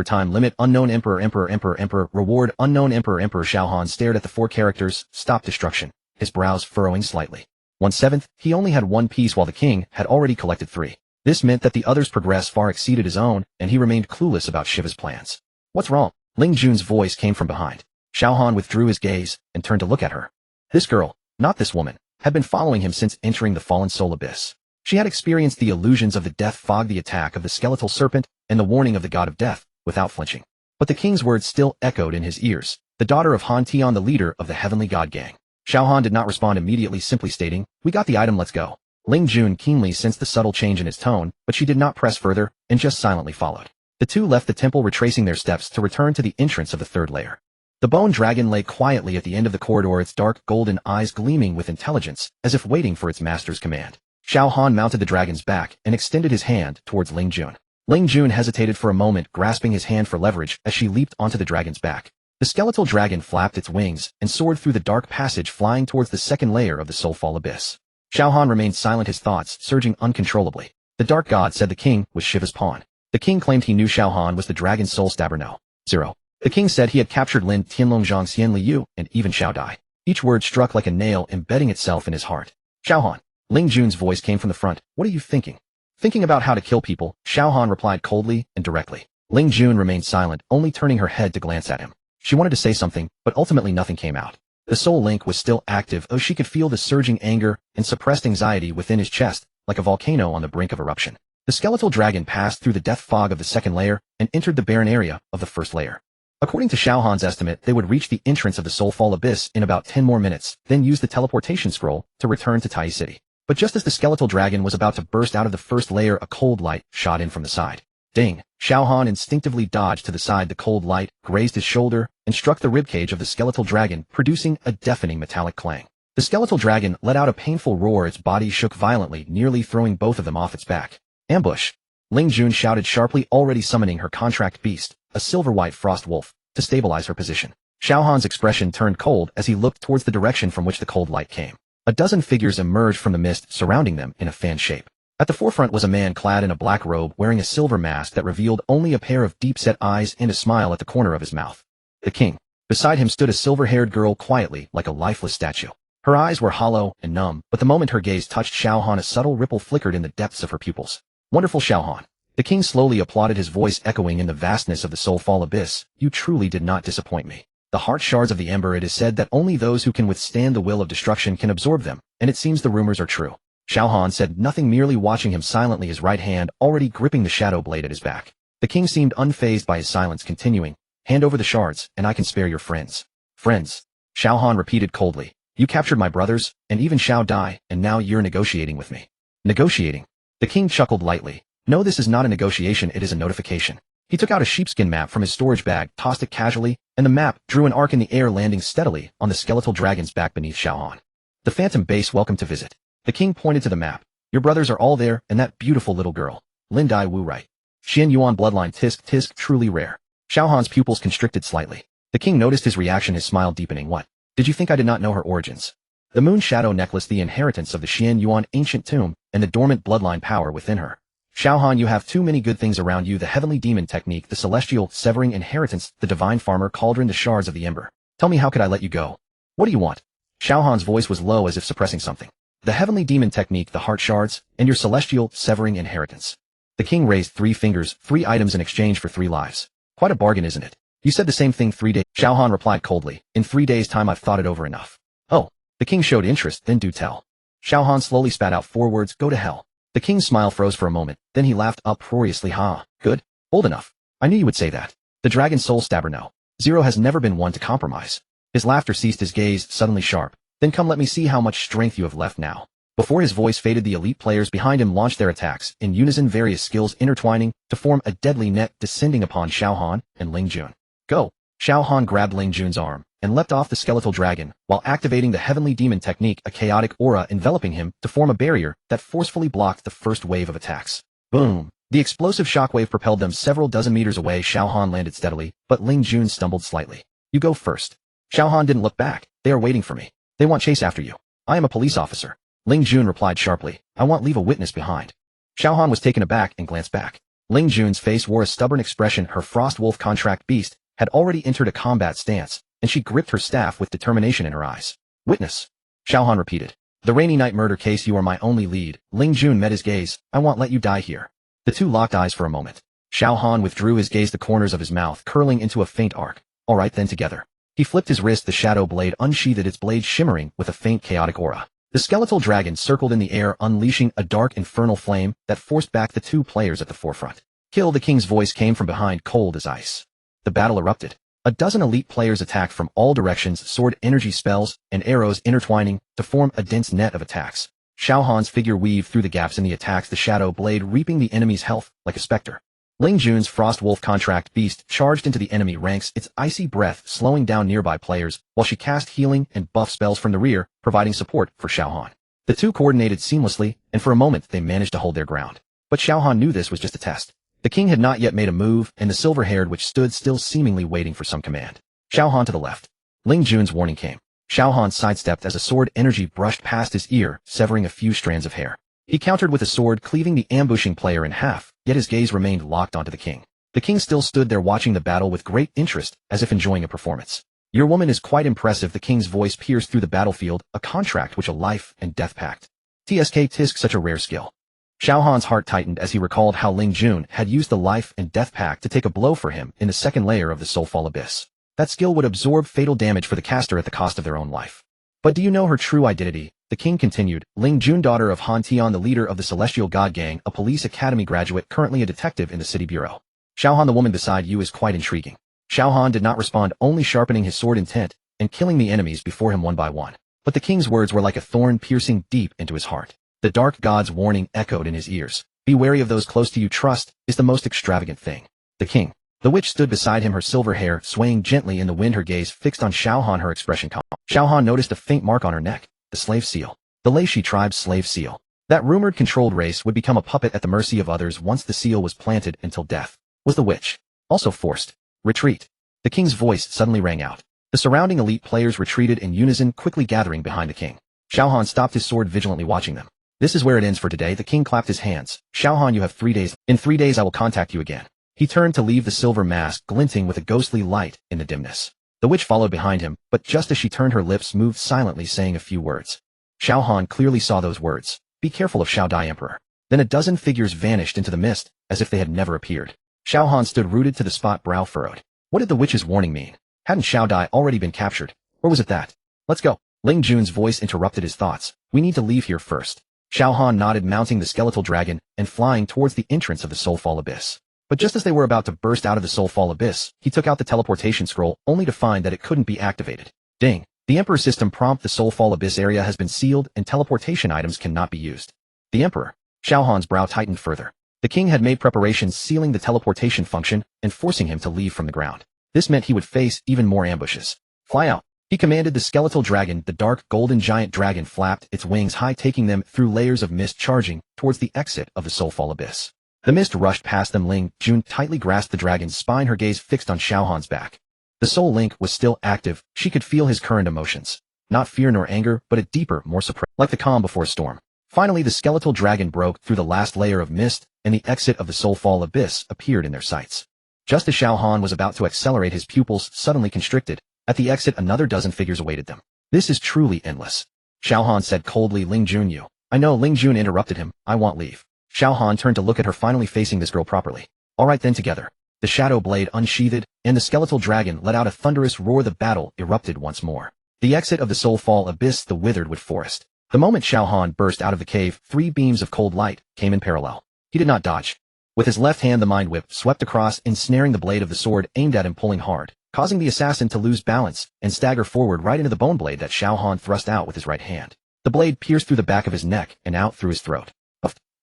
time limit unknown. Emperor reward unknown. Emperor Xiao Han stared at the 4 characters. Stop destruction, his brows furrowing slightly. 1/7, he only had 1 piece while the king had already collected 3. This meant that the other's progress far exceeded his own, and he remained clueless about Shiva's plans. What's wrong? Ling Jun's voice came from behind. Xiao Han withdrew his gaze and turned to look at her. This girl, not this woman, had been following him since entering the fallen soul abyss. She had experienced the illusions of the death fog, the attack of the skeletal serpent, and the warning of the god of death, without flinching. But the king's words still echoed in his ears. The daughter of Han Tian, the leader of the Heavenly God Gang. Xiao Han did not respond immediately, simply stating, we got the item, let's go. Ling Jun keenly sensed the subtle change in his tone, but she did not press further, and just silently followed. The two left the temple, retracing their steps to return to the entrance of the 3rd layer. The bone dragon lay quietly at the end of the corridor, its dark golden eyes gleaming with intelligence, as if waiting for its master's command. Xiao Han mounted the dragon's back and extended his hand towards Ling Jun. Ling Jun hesitated for a moment, grasping his hand for leverage as she leaped onto the dragon's back. The skeletal dragon flapped its wings and soared through the dark passage, flying towards the 2nd layer of the soulfall abyss. Xiao Han remained silent, his thoughts surging uncontrollably. The dark god said the king was Shiva's pawn. The king claimed he knew Xiao Han was the dragon's soul stabber. No. 0. The king said he had captured Lin Tianlong, Zhang Xian Liu, and even Xiao Dai. Each word struck like a nail, embedding itself in his heart. Xiao Han. Ling Jun's voice came from the front. What are you thinking? Thinking about how to kill people, Xiao Han replied coldly and directly. Ling Jun remained silent, only turning her head to glance at him. She wanted to say something, but ultimately nothing came out. The soul link was still active, though she could feel the surging anger and suppressed anxiety within his chest, like a volcano on the brink of eruption. The skeletal dragon passed through the death fog of the 2nd layer and entered the barren area of the 1st layer. According to Xiao Han's estimate, they would reach the entrance of the soulfall abyss in about 10 more minutes, then use the teleportation scroll to return to Tai City. But just as the skeletal dragon was about to burst out of the 1st layer, a cold light shot in from the side. Ding! Xiao Han instinctively dodged to the side. The cold light grazed his shoulder and struck the ribcage of the skeletal dragon, producing a deafening metallic clang. The skeletal dragon let out a painful roar. Its body shook violently, nearly throwing both of them off its back. Ambush! Ling Jun shouted sharply, already summoning her contract beast, a silver-white frost wolf, to stabilize her position. Xiao Han's expression turned cold as he looked towards the direction from which the cold light came. A dozen figures emerged from the mist, surrounding them in a fan shape. At the forefront was a man clad in a black robe, wearing a silver mask that revealed only a pair of deep-set eyes and a smile at the corner of his mouth. The king. Beside him stood a silver-haired girl, quietly, like a lifeless statue. Her eyes were hollow and numb, but the moment her gaze touched Xiao Han, a subtle ripple flickered in the depths of her pupils. Wonderful, Xiao Han. The king slowly applauded, his voice echoing in the vastness of the soulfall abyss. You truly did not disappoint me. The heart shards of the ember, it is said that only those who can withstand the will of destruction can absorb them, and it seems the rumors are true. Xiao Han said nothing, merely watching him silently, his right hand already gripping the shadow blade at his back. The king seemed unfazed by his silence, continuing, Hand over the shards, and I can spare your friends. Friends. Xiao Han repeated coldly. You captured my brothers, and even Xiao Dai, and now you're negotiating with me. Negotiating? The king chuckled lightly. No, this is not a negotiation, it is a notification. He took out a sheepskin map from his storage bag, tossed it casually, and the map drew an arc in the air, landing steadily on the skeletal dragon's back beneath Xiao Han. The phantom base, welcome to visit. The king pointed to the map. Your brothers are all there, and that beautiful little girl. Lin Dai Wu, right? Xian Yuan bloodline, tisk, truly rare. Xiao Han's pupils constricted slightly. The king noticed his reaction, his smile deepening. What? Did you think I did not know her origins? The moon shadow necklace, the inheritance of the Xian Yuan ancient tomb, and the dormant bloodline power within her. Xiao Han, you have too many good things around you, the heavenly demon technique, the celestial severing inheritance, the divine farmer cauldron, the shards of the ember. Tell me, how could I let you go? What do you want? Xiao Han's voice was low, as if suppressing something. The heavenly demon technique, the heart shards, and your celestial severing inheritance. The king raised 3 fingers, 3 items in exchange for 3 lives. Quite a bargain, isn't it? You said the same thing 3 days. Xiao Han replied coldly. In 3 days' time I've thought it over enough. Oh. The king showed interest, then do tell. Xiao Han slowly spat out 4 words, go to hell. The king's smile froze for a moment, then he laughed uproariously. Ha. Good. Bold enough. I knew you would say that. The dragon soul stabber, no. Zero has never been one to compromise. His laughter ceased, his gaze suddenly sharp. Then come, let me see how much strength you have left now. Before his voice faded, the elite players behind him launched their attacks, in unison, various skills intertwining to form a deadly net descending upon Xiao Han and Ling Jun. Go! Xiao Han grabbed Ling Jun's arm and leapt off the skeletal dragon, while activating the heavenly demon technique, a chaotic aura enveloping him to form a barrier that forcefully blocked the first wave of attacks. Boom! The explosive shockwave propelled them several dozen meters away. Xiao Han landed steadily, but Ling Jun stumbled slightly. You go first. Xiao Han didn't look back. They are waiting for me. They want chase after you. I am a police officer. Ling Jun replied sharply. I won't leave a witness behind. Xiao Han was taken aback and glanced back. Ling Jun's face wore a stubborn expression. Her frost wolf contract beast had already entered a combat stance, and she gripped her staff with determination in her eyes. Witness. Xiao Han repeated. The rainy night murder case, you are my only lead. Ling Jun met his gaze. I won't let you die here. The two locked eyes for a moment. Xiao Han withdrew his gaze, the corners of his mouth curling into a faint arc. All right then, together. He flipped his wrist, the shadow blade unsheathed, its blade shimmering with a faint chaotic aura. The skeletal dragon circled in the air, unleashing a dark infernal flame that forced back the 2 players at the forefront. Kill! The king's voice came from behind, cold as ice. The battle erupted. A dozen elite players attacked from all directions, sword energy spells and arrows intertwining to form a dense net of attacks. Xiao Han's figure weaved through the gaps in the attacks, the shadow blade reaping the enemy's health like a specter. Ling Jun's frost wolf contract beast charged into the enemy ranks, its icy breath slowing down nearby players, while she cast healing and buff spells from the rear, providing support for Xiao Han. The two coordinated seamlessly, and for a moment they managed to hold their ground. But Xiao Han knew this was just a test. The king had not yet made a move, and the silver-haired witch stood still, seemingly waiting for some command. Xiao Han to the left. Ling Jun's warning came. Xiao Han sidestepped as a sword energy brushed past his ear, severing a few strands of hair. He countered with a sword, cleaving the ambushing player in half, yet his gaze remained locked onto the king. The king still stood there watching the battle with great interest, as if enjoying a performance. Your woman is quite impressive. The king's voice pierced through the battlefield, a contract which a life and death pact. Tisk, such a rare skill. Xiao Han's heart tightened as he recalled how Ling Jun had used the life and death pact to take a blow for him in the second layer of the Soulfall Abyss. That skill would absorb fatal damage for the caster at the cost of their own life. But do you know her true identity? The king continued. Ling Jun, daughter of Han Tian, the leader of the Celestial God Gang, a police academy graduate, currently a detective in the city bureau. Xiao Han, the woman beside you is quite intriguing. Xiao Han did not respond, only sharpening his sword intent and killing the enemies before him one by one. But the king's words were like a thorn piercing deep into his heart. The dark god's warning echoed in his ears. Be wary of those close to you. Trust is the most extravagant thing. The king. The witch stood beside him, her silver hair swaying gently in the wind, her gaze fixed on Xiao Han, her expression calm. Xiao Han noticed a faint mark on her neck, the slave seal. The Leishi tribe's slave seal. That rumored controlled race would become a puppet at the mercy of others once the seal was planted until death. Was the witch also forced? Retreat. The king's voice suddenly rang out. The surrounding elite players retreated in unison, quickly gathering behind the king. Xiao Han stopped his sword, vigilantly watching them. This is where it ends for today. The king clapped his hands. Xiao Han, you have 3 days. In 3 days I will contact you again. He turned to leave, the silver mask glinting with a ghostly light in the dimness. The witch followed behind him, but just as she turned, her lips moved silently, saying a few words. Xiao Han clearly saw those words. Be careful of Xiao Dai, Emperor. Then a dozen figures vanished into the mist, as if they had never appeared. Xiao Han stood rooted to the spot, brow furrowed. What did the witch's warning mean? Hadn't Xiao Dai already been captured? Or was it that? Let's go. Ling Jun's voice interrupted his thoughts. We need to leave here first. Xiao Han nodded, mounting the skeletal dragon and flying towards the entrance of the Soulfall Abyss. But just as they were about to burst out of the soulfall abyss, he took out the teleportation scroll, only to find that it couldn't be activated. Ding. The Emperor's system prompt: the soulfall abyss area has been sealed and teleportation items cannot be used. The Emperor. Xiao Han's brow tightened further. The king had made preparations sealing the teleportation function and forcing him to leave from the ground. This meant he would face even more ambushes. Fly out. He commanded the skeletal dragon. The dark golden giant dragon flapped its wings high, taking them through layers of mist, charging towards the exit of the soulfall abyss. The mist rushed past them. Ling Jun tightly grasped the dragon's spine, her gaze fixed on Xiao Han's back. The soul link was still active. She could feel his current emotions. Not fear nor anger, but a deeper, more suppressed, like the calm before a storm. Finally, the skeletal dragon broke through the last layer of mist, and the exit of the soulfall abyss appeared in their sights. Just as Xiao Han was about to accelerate, his pupils suddenly constricted. At the exit, another dozen figures awaited them. This is truly endless. Xiao Han said coldly. Ling Jun, you. I know. Ling Jun interrupted him. I want leave. Xiao Han turned to look at her, finally facing this girl properly. All right then, together. The shadow blade unsheathed, and the skeletal dragon let out a thunderous roar. The battle erupted once more. The exit of the soulfall abyss, the withered wood forest. The moment Xiao Han burst out of the cave, 3 beams of cold light came in parallel. He did not dodge. With his left hand, the mind whip swept across, ensnaring the blade of the sword aimed at him, pulling hard, causing the assassin to lose balance and stagger forward right into the bone blade that Xiao Han thrust out with his right hand. The blade pierced through the back of his neck and out through his throat.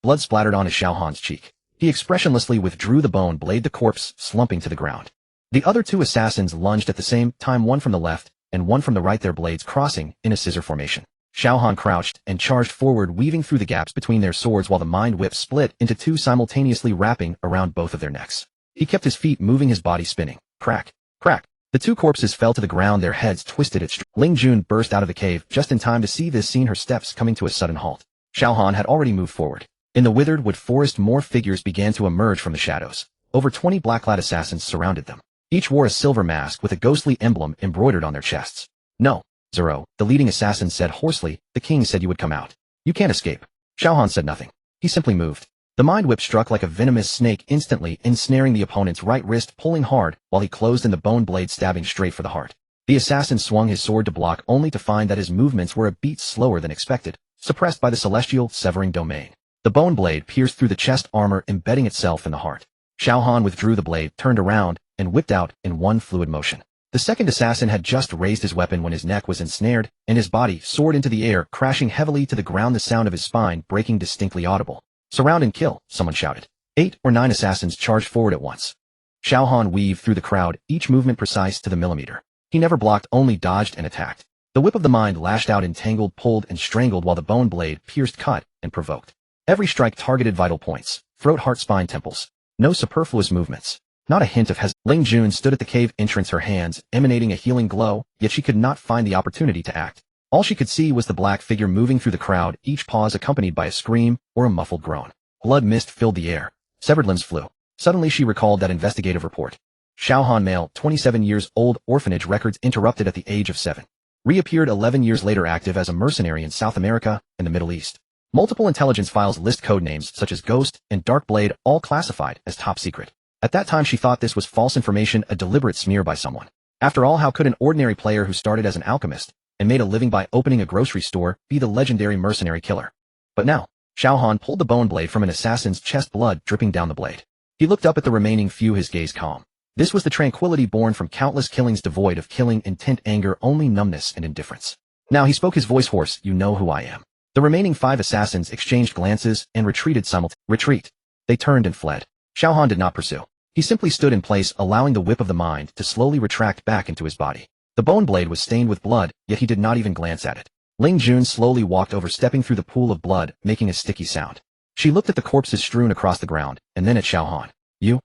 Blood splattered onto Xiao Han's cheek. He expressionlessly withdrew the bone blade, the corpse slumping to the ground. The other 2 assassins lunged at the same time, one from the left and one from the right, their blades crossing in a scissor formation. Xiao Han crouched and charged forward, weaving through the gaps between their swords while the mind whip split into 2, simultaneously wrapping around both of their necks. He kept his feet moving, his body spinning. Crack, crack. The 2 corpses fell to the ground, their heads twisted at Ling Jun burst out of the cave just in time to see this scene, her steps coming to a sudden halt. Xiao Han had already moved forward. In the withered wood forest, more figures began to emerge from the shadows. Over 20 black-clad assassins surrounded them. Each wore a silver mask with a ghostly emblem embroidered on their chests. No, Zero, the leading assassin said hoarsely. The king said you would come out. You can't escape. Xiao Han said nothing. He simply moved. The mind whip struck like a venomous snake, instantly ensnaring the opponent's right wrist, pulling hard while he closed in, the bone blade stabbing straight for the heart. The assassin swung his sword to block, only to find that his movements were a beat slower than expected, suppressed by the celestial severing domain. The bone blade pierced through the chest armor, embedding itself in the heart. Xiao Han withdrew the blade, turned around, and whipped out in one fluid motion. The second assassin had just raised his weapon when his neck was ensnared, and his body soared into the air, crashing heavily to the ground, the sound of his spine breaking distinctly audible. Surround and kill, someone shouted. 8 or 9 assassins charged forward at once. Xiao Han weaved through the crowd, each movement precise to the millimeter. He never blocked, only dodged and attacked. The whip of the mind lashed out, entangled, pulled, and strangled, while the bone blade pierced, cut, and provoked. Every strike targeted vital points: throat, heart, spine, temples. No superfluous movements. Not a hint of hesitation. Ling Jun stood at the cave entrance, her hands emanating a healing glow, yet she could not find the opportunity to act. All she could see was the black figure moving through the crowd, each pause accompanied by a scream or a muffled groan. Blood mist filled the air. Severed limbs flew. Suddenly she recalled that investigative report. Xiao Han, male, 27 years old, orphanage records interrupted at the age of 7. Reappeared 11 years later, active as a mercenary in South America and the Middle East. Multiple intelligence files list code names such as Ghost and Dark Blade, all classified as top secret. At that time she thought this was false information, a deliberate smear by someone. After all, how could an ordinary player who started as an alchemist and made a living by opening a grocery store be the legendary mercenary killer? But now, Xiao Han pulled the bone blade from an assassin's chest, blood dripping down the blade. He looked up at the remaining few, his gaze calm. This was the tranquility born from countless killings, devoid of killing intent, anger, only numbness and indifference. Now he spoke, his voice hoarse. You know who I am. The remaining 5 assassins exchanged glances and retreated simultaneously. Retreat. They turned and fled. Xiao Han did not pursue. He simply stood in place, allowing the whip of the mind to slowly retract back into his body. The bone blade was stained with blood, yet he did not even glance at it. Ling Jun slowly walked over, stepping through the pool of blood, making a sticky sound. She looked at the corpses strewn across the ground, and then at Xiao Han. You?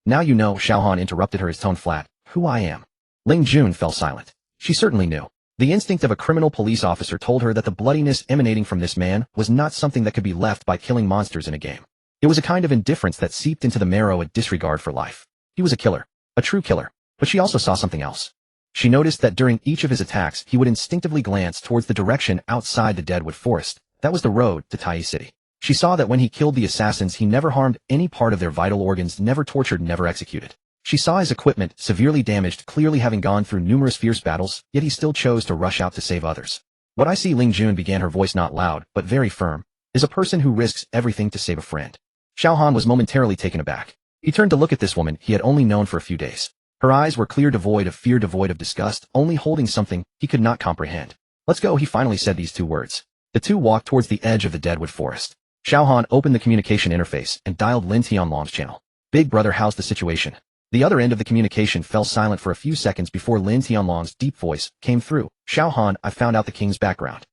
Now you know, Xiao Han interrupted her, his tone flat. Who I am. Ling Jun fell silent. She certainly knew. The instinct of a criminal police officer told her that the bloodiness emanating from this man was not something that could be left by killing monsters in a game. It was a kind of indifference that seeped into the marrow, a disregard for life. He was a killer. A true killer. But she also saw something else. She noticed that during each of his attacks, he would instinctively glance towards the direction outside the deadwood forest. That was the road to Tai City. She saw that when he killed the assassins, he never harmed any part of their vital organs, never tortured, never executed. She saw his equipment severely damaged, clearly having gone through numerous fierce battles, yet he still chose to rush out to save others. What I see, Ling Jun began, her voice not loud, but very firm, is a person who risks everything to save a friend. Xiao Han was momentarily taken aback. He turned to look at this woman he had only known for a few days. Her eyes were clear, devoid of fear, devoid of disgust, only holding something he could not comprehend. Let's go, he finally said these 2 words. The 2 walked towards the edge of the deadwood forest. Xiao Han opened the communication interface and dialed Lin Tianlong's channel. Big brother, how's the situation? The other end of the communication fell silent for a few seconds before Lin Tianlong's deep voice came through. Xiao Han, I found out the king's background.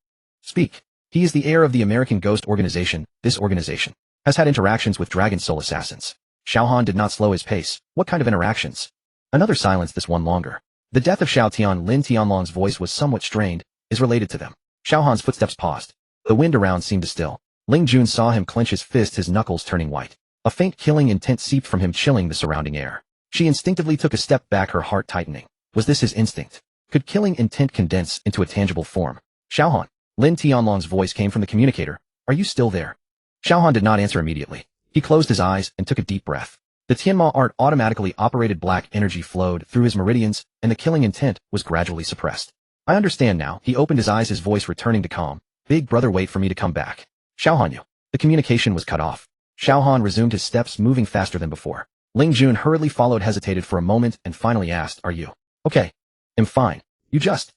Speak. He is the heir of the American Ghost Organization. This organization has had interactions with Dragon Soul assassins. Xiao Han did not slow his pace. What kind of interactions? Another silence, this one longer. The death of Xiao Tian. Lin Tianlong's voice was somewhat strained, is related to them. Xiao Han's footsteps paused. The wind around seemed to still. Ling Jun saw him clench his fist, his knuckles turning white. A faint killing intent seeped from him, chilling the surrounding air. She instinctively took a step back, her heart tightening. Was this his instinct? Could killing intent condense into a tangible form? Xiao Han. Lin Tianlong's voice came from the communicator. Are you still there? Xiao Han did not answer immediately. He closed his eyes and took a deep breath. The Tianma art automatically operated, black energy flowed through his meridians, and the killing intent was gradually suppressed. I understand now. He opened his eyes, his voice returning to calm. Big brother, wait for me to come back. Xiao Han, you. The communication was cut off. Xiao Han resumed his steps, moving faster than before. Ling Jun hurriedly followed, hesitated for a moment, and finally asked, are you okay? I'm fine. You just...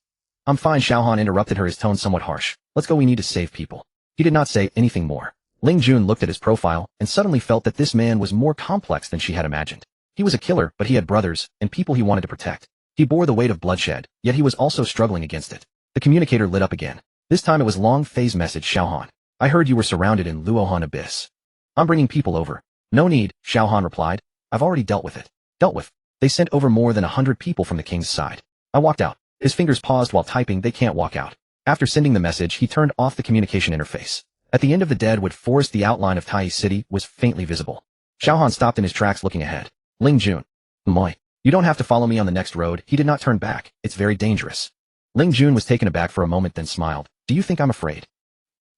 I'm fine, Xiao Han interrupted her, his tone somewhat harsh. Let's go, we need to save people. He did not say anything more. Ling Jun looked at his profile and suddenly felt that this man was more complex than she had imagined. He was a killer, but he had brothers and people he wanted to protect. He bore the weight of bloodshed, yet he was also struggling against it. The communicator lit up again. This time it was Long Fei's message. Xiao Han, I heard you were surrounded in Luohan Abyss. I'm bringing people over. No need, Xiao Han replied. I've already dealt with it. Dealt with? They sent over more than 100 people from the king's side. I walked out. His fingers paused while typing. They can't walk out. After sending the message, he turned off the communication interface. At the end of the deadwood forest, the outline of Tai City was faintly visible. Xiao Han stopped in his tracks, looking ahead. Ling Jun. Moi. You don't have to follow me on the next road. He did not turn back. It's very dangerous. Ling Jun was taken aback for a moment, then smiled. Do you think I'm afraid?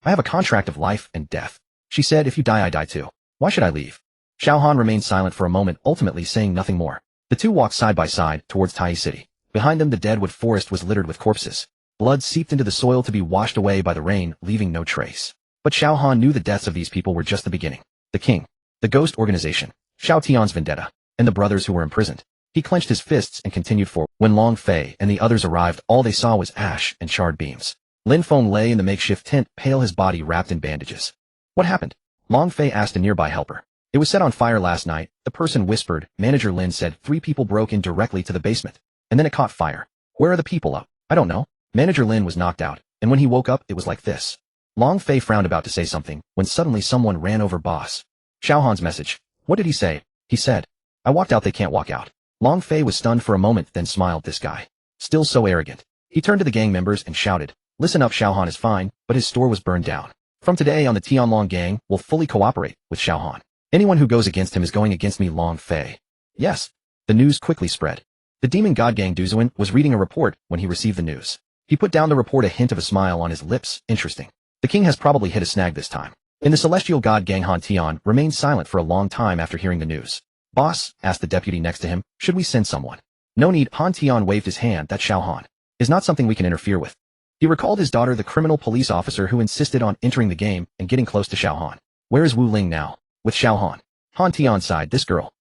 I have a contract of life and death. She said, if you die, I die too. Why should I leave? Xiao Han remained silent for a moment, ultimately saying nothing more. The two walked side by side towards Tai City. Behind them, the deadwood forest was littered with corpses. Blood seeped into the soil to be washed away by the rain, leaving no trace. But Xiao Han knew the deaths of these people were just the beginning. The king, the ghost organization, Xiao Tian's vendetta, and the brothers who were imprisoned. He clenched his fists and continued forward. When Long Fei and the others arrived, all they saw was ash and charred beams. Lin Feng lay in the makeshift tent, pale, his body wrapped in bandages. What happened? Long Fei asked a nearby helper. It was set on fire last night, the person whispered. Manager Lin said 3 people broke in directly to the basement. And then it caught fire. Where are the people up? I don't know. Manager Lin was knocked out, and when he woke up, it was like this. Long Fei frowned, about to say something, when suddenly someone ran over boss. Xiao Han's message. What did he say? He said, I walked out, they can't walk out. Long Fei was stunned for a moment, then smiled. This guy. Still so arrogant. He turned to the gang members and shouted, listen up, Xiao Han is fine, but his store was burned down. From today on, the Tianlong gang will fully cooperate with Xiao Han. Anyone who goes against him is going against me, Long Fei. Yes. The news quickly spread. The demon god gang Duzuan was reading a report when he received the news. He put down the report, a hint of a smile on his lips. Interesting. The king has probably hit a snag this time. And the celestial god gang Han Tian remained silent for a long time after hearing the news. Boss, asked the deputy next to him, should we send someone? No need, Han Tian waved his hand. That Xiao Han is not something we can interfere with. He recalled his daughter, the criminal police officer who insisted on entering the game and getting close to Xiao Han. Where is Wu Ling now? With Xiao Han. Han Tian sighed. This girl.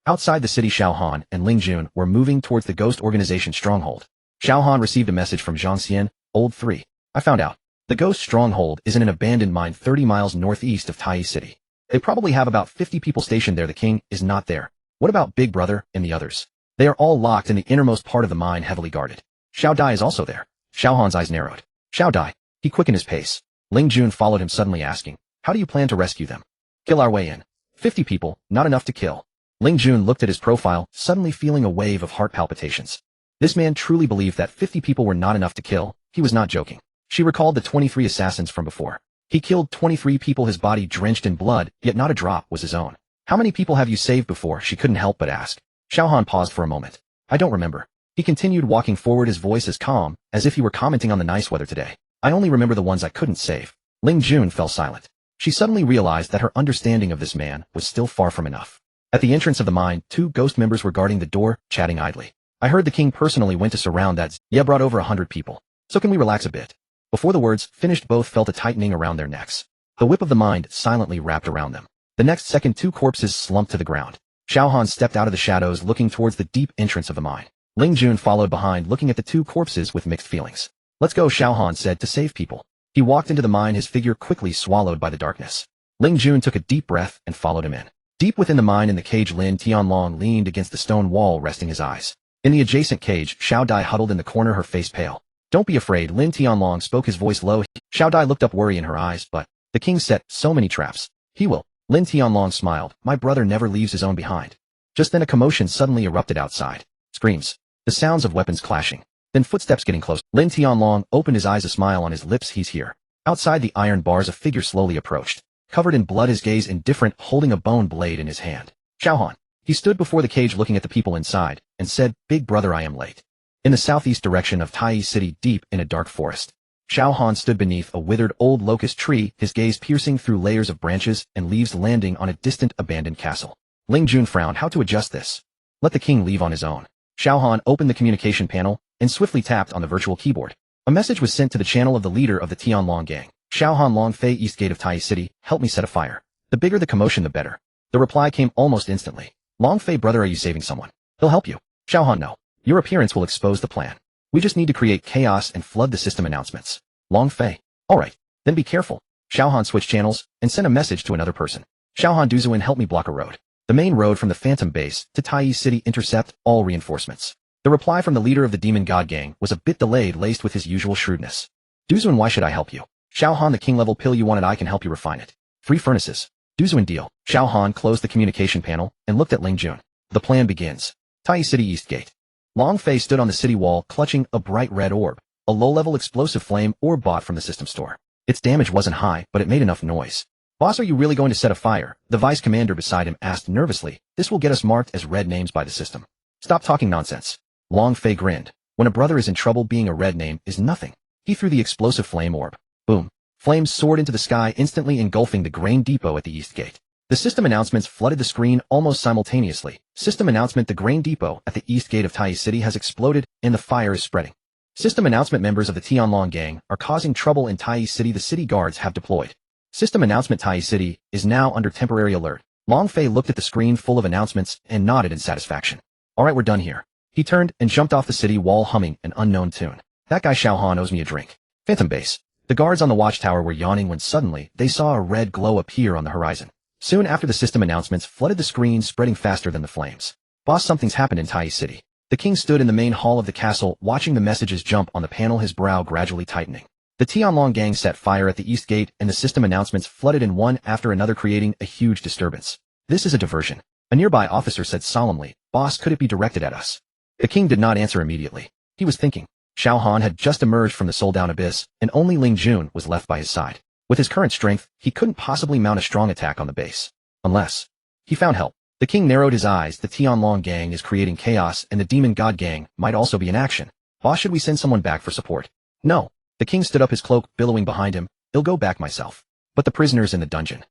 Outside the city, Xiao Han and Ling Jun were moving towards the ghost organization stronghold. Xiao Han received a message from Zhang Xian, Old 3. I found out. The ghost stronghold is in an abandoned mine 30 miles northeast of Tai City. They probably have about 50 people stationed there. The king is not there. What about Big Brother and the others? They are all locked in the innermost part of the mine, heavily guarded. Xiao Dai is also there. Xiao Han's eyes narrowed. Xiao Dai. He quickened his pace. Ling Jun followed him, suddenly asking, how do you plan to rescue them? Kill our way in. 50 people, not enough to kill. Ling Jun looked at his profile, suddenly feeling a wave of heart palpitations. This man truly believed that 50 people were not enough to kill. He was not joking. She recalled the 23 assassins from before. He killed 23 people, his body drenched in blood, yet not a drop was his own. How many people have you saved before? She couldn't help but ask. Xiao Han paused for a moment. I don't remember. He continued, walking forward, his voice as calm as if he were commenting on the nice weather today. I only remember the ones I couldn't save. Ling Jun fell silent. She suddenly realized that her understanding of this man was still far from enough. At the entrance of the mine, 2 ghost members were guarding the door, chatting idly. I heard the king personally went to surround that. Yeah, brought over 100 people. So can we relax a bit? Before the words finished, both felt a tightening around their necks. The whip of the mind silently wrapped around them. The next second, 2 corpses slumped to the ground. Xiao Han stepped out of the shadows looking towards the deep entrance of the mine. Ling Jun followed behind looking at the two corpses with mixed feelings. Let's go, Xiao Han said, to save people. He walked into the mine, his figure quickly swallowed by the darkness. Ling Jun took a deep breath and followed him in. Deep within the mine in the cage, Lin Tianlong leaned against the stone wall, resting his eyes. In the adjacent cage, Xiao Dai huddled in the corner, her face pale. Don't be afraid, Lin Tianlong spoke, his voice low. Xiao Dai looked up, worry in her eyes, but the king set so many traps. He will. Lin Tianlong smiled. My brother never leaves his own behind. Just then a commotion suddenly erupted outside. Screams. The sounds of weapons clashing. Then footsteps getting close. Lin Tianlong opened his eyes, a smile on his lips. He's here. Outside the iron bars, a figure slowly approached. Covered in blood, his gaze indifferent, holding a bone blade in his hand. Xiao Han. He stood before the cage looking at the people inside, and said, Big brother, I am late. In the southeast direction of Tai City, deep in a dark forest, Xiao Han stood beneath a withered old locust tree, his gaze piercing through layers of branches and leaves, landing on a distant abandoned castle. Ling Jun frowned. How to adjust this? Let the king leave on his own. Xiao Han opened the communication panel and swiftly tapped on the virtual keyboard. A message was sent to the channel of the leader of the Tianlong gang. Xiao Han, Long Fei, east gate of Tai City, help me set a fire. The bigger the commotion, the better. The reply came almost instantly. Long Fei, brother, are you saving someone? He'll help you. Xiao Han, no. Your appearance will expose the plan. We just need to create chaos and flood the system announcements. Long Fei. Alright, then be careful. Xiao Han switched channels and sent a message to another person. Xiao Han, Duzuin, help me block a road. The main road from the Phantom Base to Tai City, intercept all reinforcements. The reply from the leader of the Demon God Gang was a bit delayed, laced with his usual shrewdness. Duzuin, why should I help you? Xiao Han, the king level pill you wanted, I can help you refine it. 3 furnaces. Duzuin, deal. Xiao Han closed the communication panel and looked at Ling Jun. The plan begins. Tai City East Gate. Long Fei stood on the city wall clutching a bright red orb, a low-level explosive flame orb bought from the system store. Its damage wasn't high, but it made enough noise. Boss, are you really going to set a fire? The vice commander beside him asked nervously. This will get us marked as red names by the system. Stop talking nonsense. Long Fei grinned. When a brother is in trouble, being a red name is nothing. He threw the explosive flame orb. Boom. Flames soared into the sky, instantly engulfing the grain depot at the East Gate. The system announcements flooded the screen almost simultaneously. System announcement: the grain depot at the East Gate of Tai City has exploded and the fire is spreading. System announcement: members of the Tianlong gang are causing trouble in Tai City. The city guards have deployed. System announcement: Tai City is now under temporary alert. Long Fei looked at the screen full of announcements and nodded in satisfaction. Alright, we're done here. He turned and jumped off the city wall, humming an unknown tune. That guy Xiao Han owes me a drink. Phantom Base. The guards on the watchtower were yawning when suddenly they saw a red glow appear on the horizon. Soon after, the system announcements flooded the screen, spreading faster than the flames. Boss, something's happened in Tai City. The king stood in the main hall of the castle, watching the messages jump on the panel, his brow gradually tightening. The Tianlong gang set fire at the East Gate, and the system announcements flooded in one after another, creating a huge disturbance. This is a diversion. A nearby officer said solemnly, Boss, could it be directed at us? The king did not answer immediately. He was thinking. Xiao Han had just emerged from the soul-down abyss, and only Ling Jun was left by his side. With his current strength, he couldn't possibly mount a strong attack on the base. Unless he found help. The king narrowed his eyes. The Tianlong gang is creating chaos, and the Demon God Gang might also be in action. Boss, should we send someone back for support? No. The king stood up, his cloak billowing behind him. I'll go back myself. But the prisoners in the dungeon.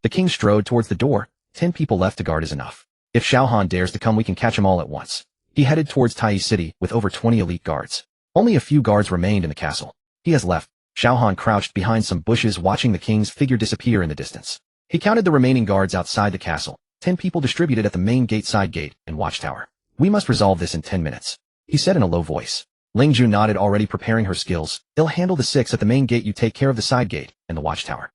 The king strode towards the door. 10 people left to guard is enough. If Xiao Han dares to come, we can catch him all at once. He headed towards Tai City with over 20 elite guards. Only a few guards remained in the castle. He has left. Xiao Han crouched behind some bushes, watching the king's figure disappear in the distance. He counted the remaining guards outside the castle. 10 people distributed at the main gate, side gate, and watchtower. We must resolve this in 10 minutes. He said in a low voice. Ling Jun nodded, already preparing her skills. They'll handle the 6 at the main gate. You take care of the side gate and the watchtower.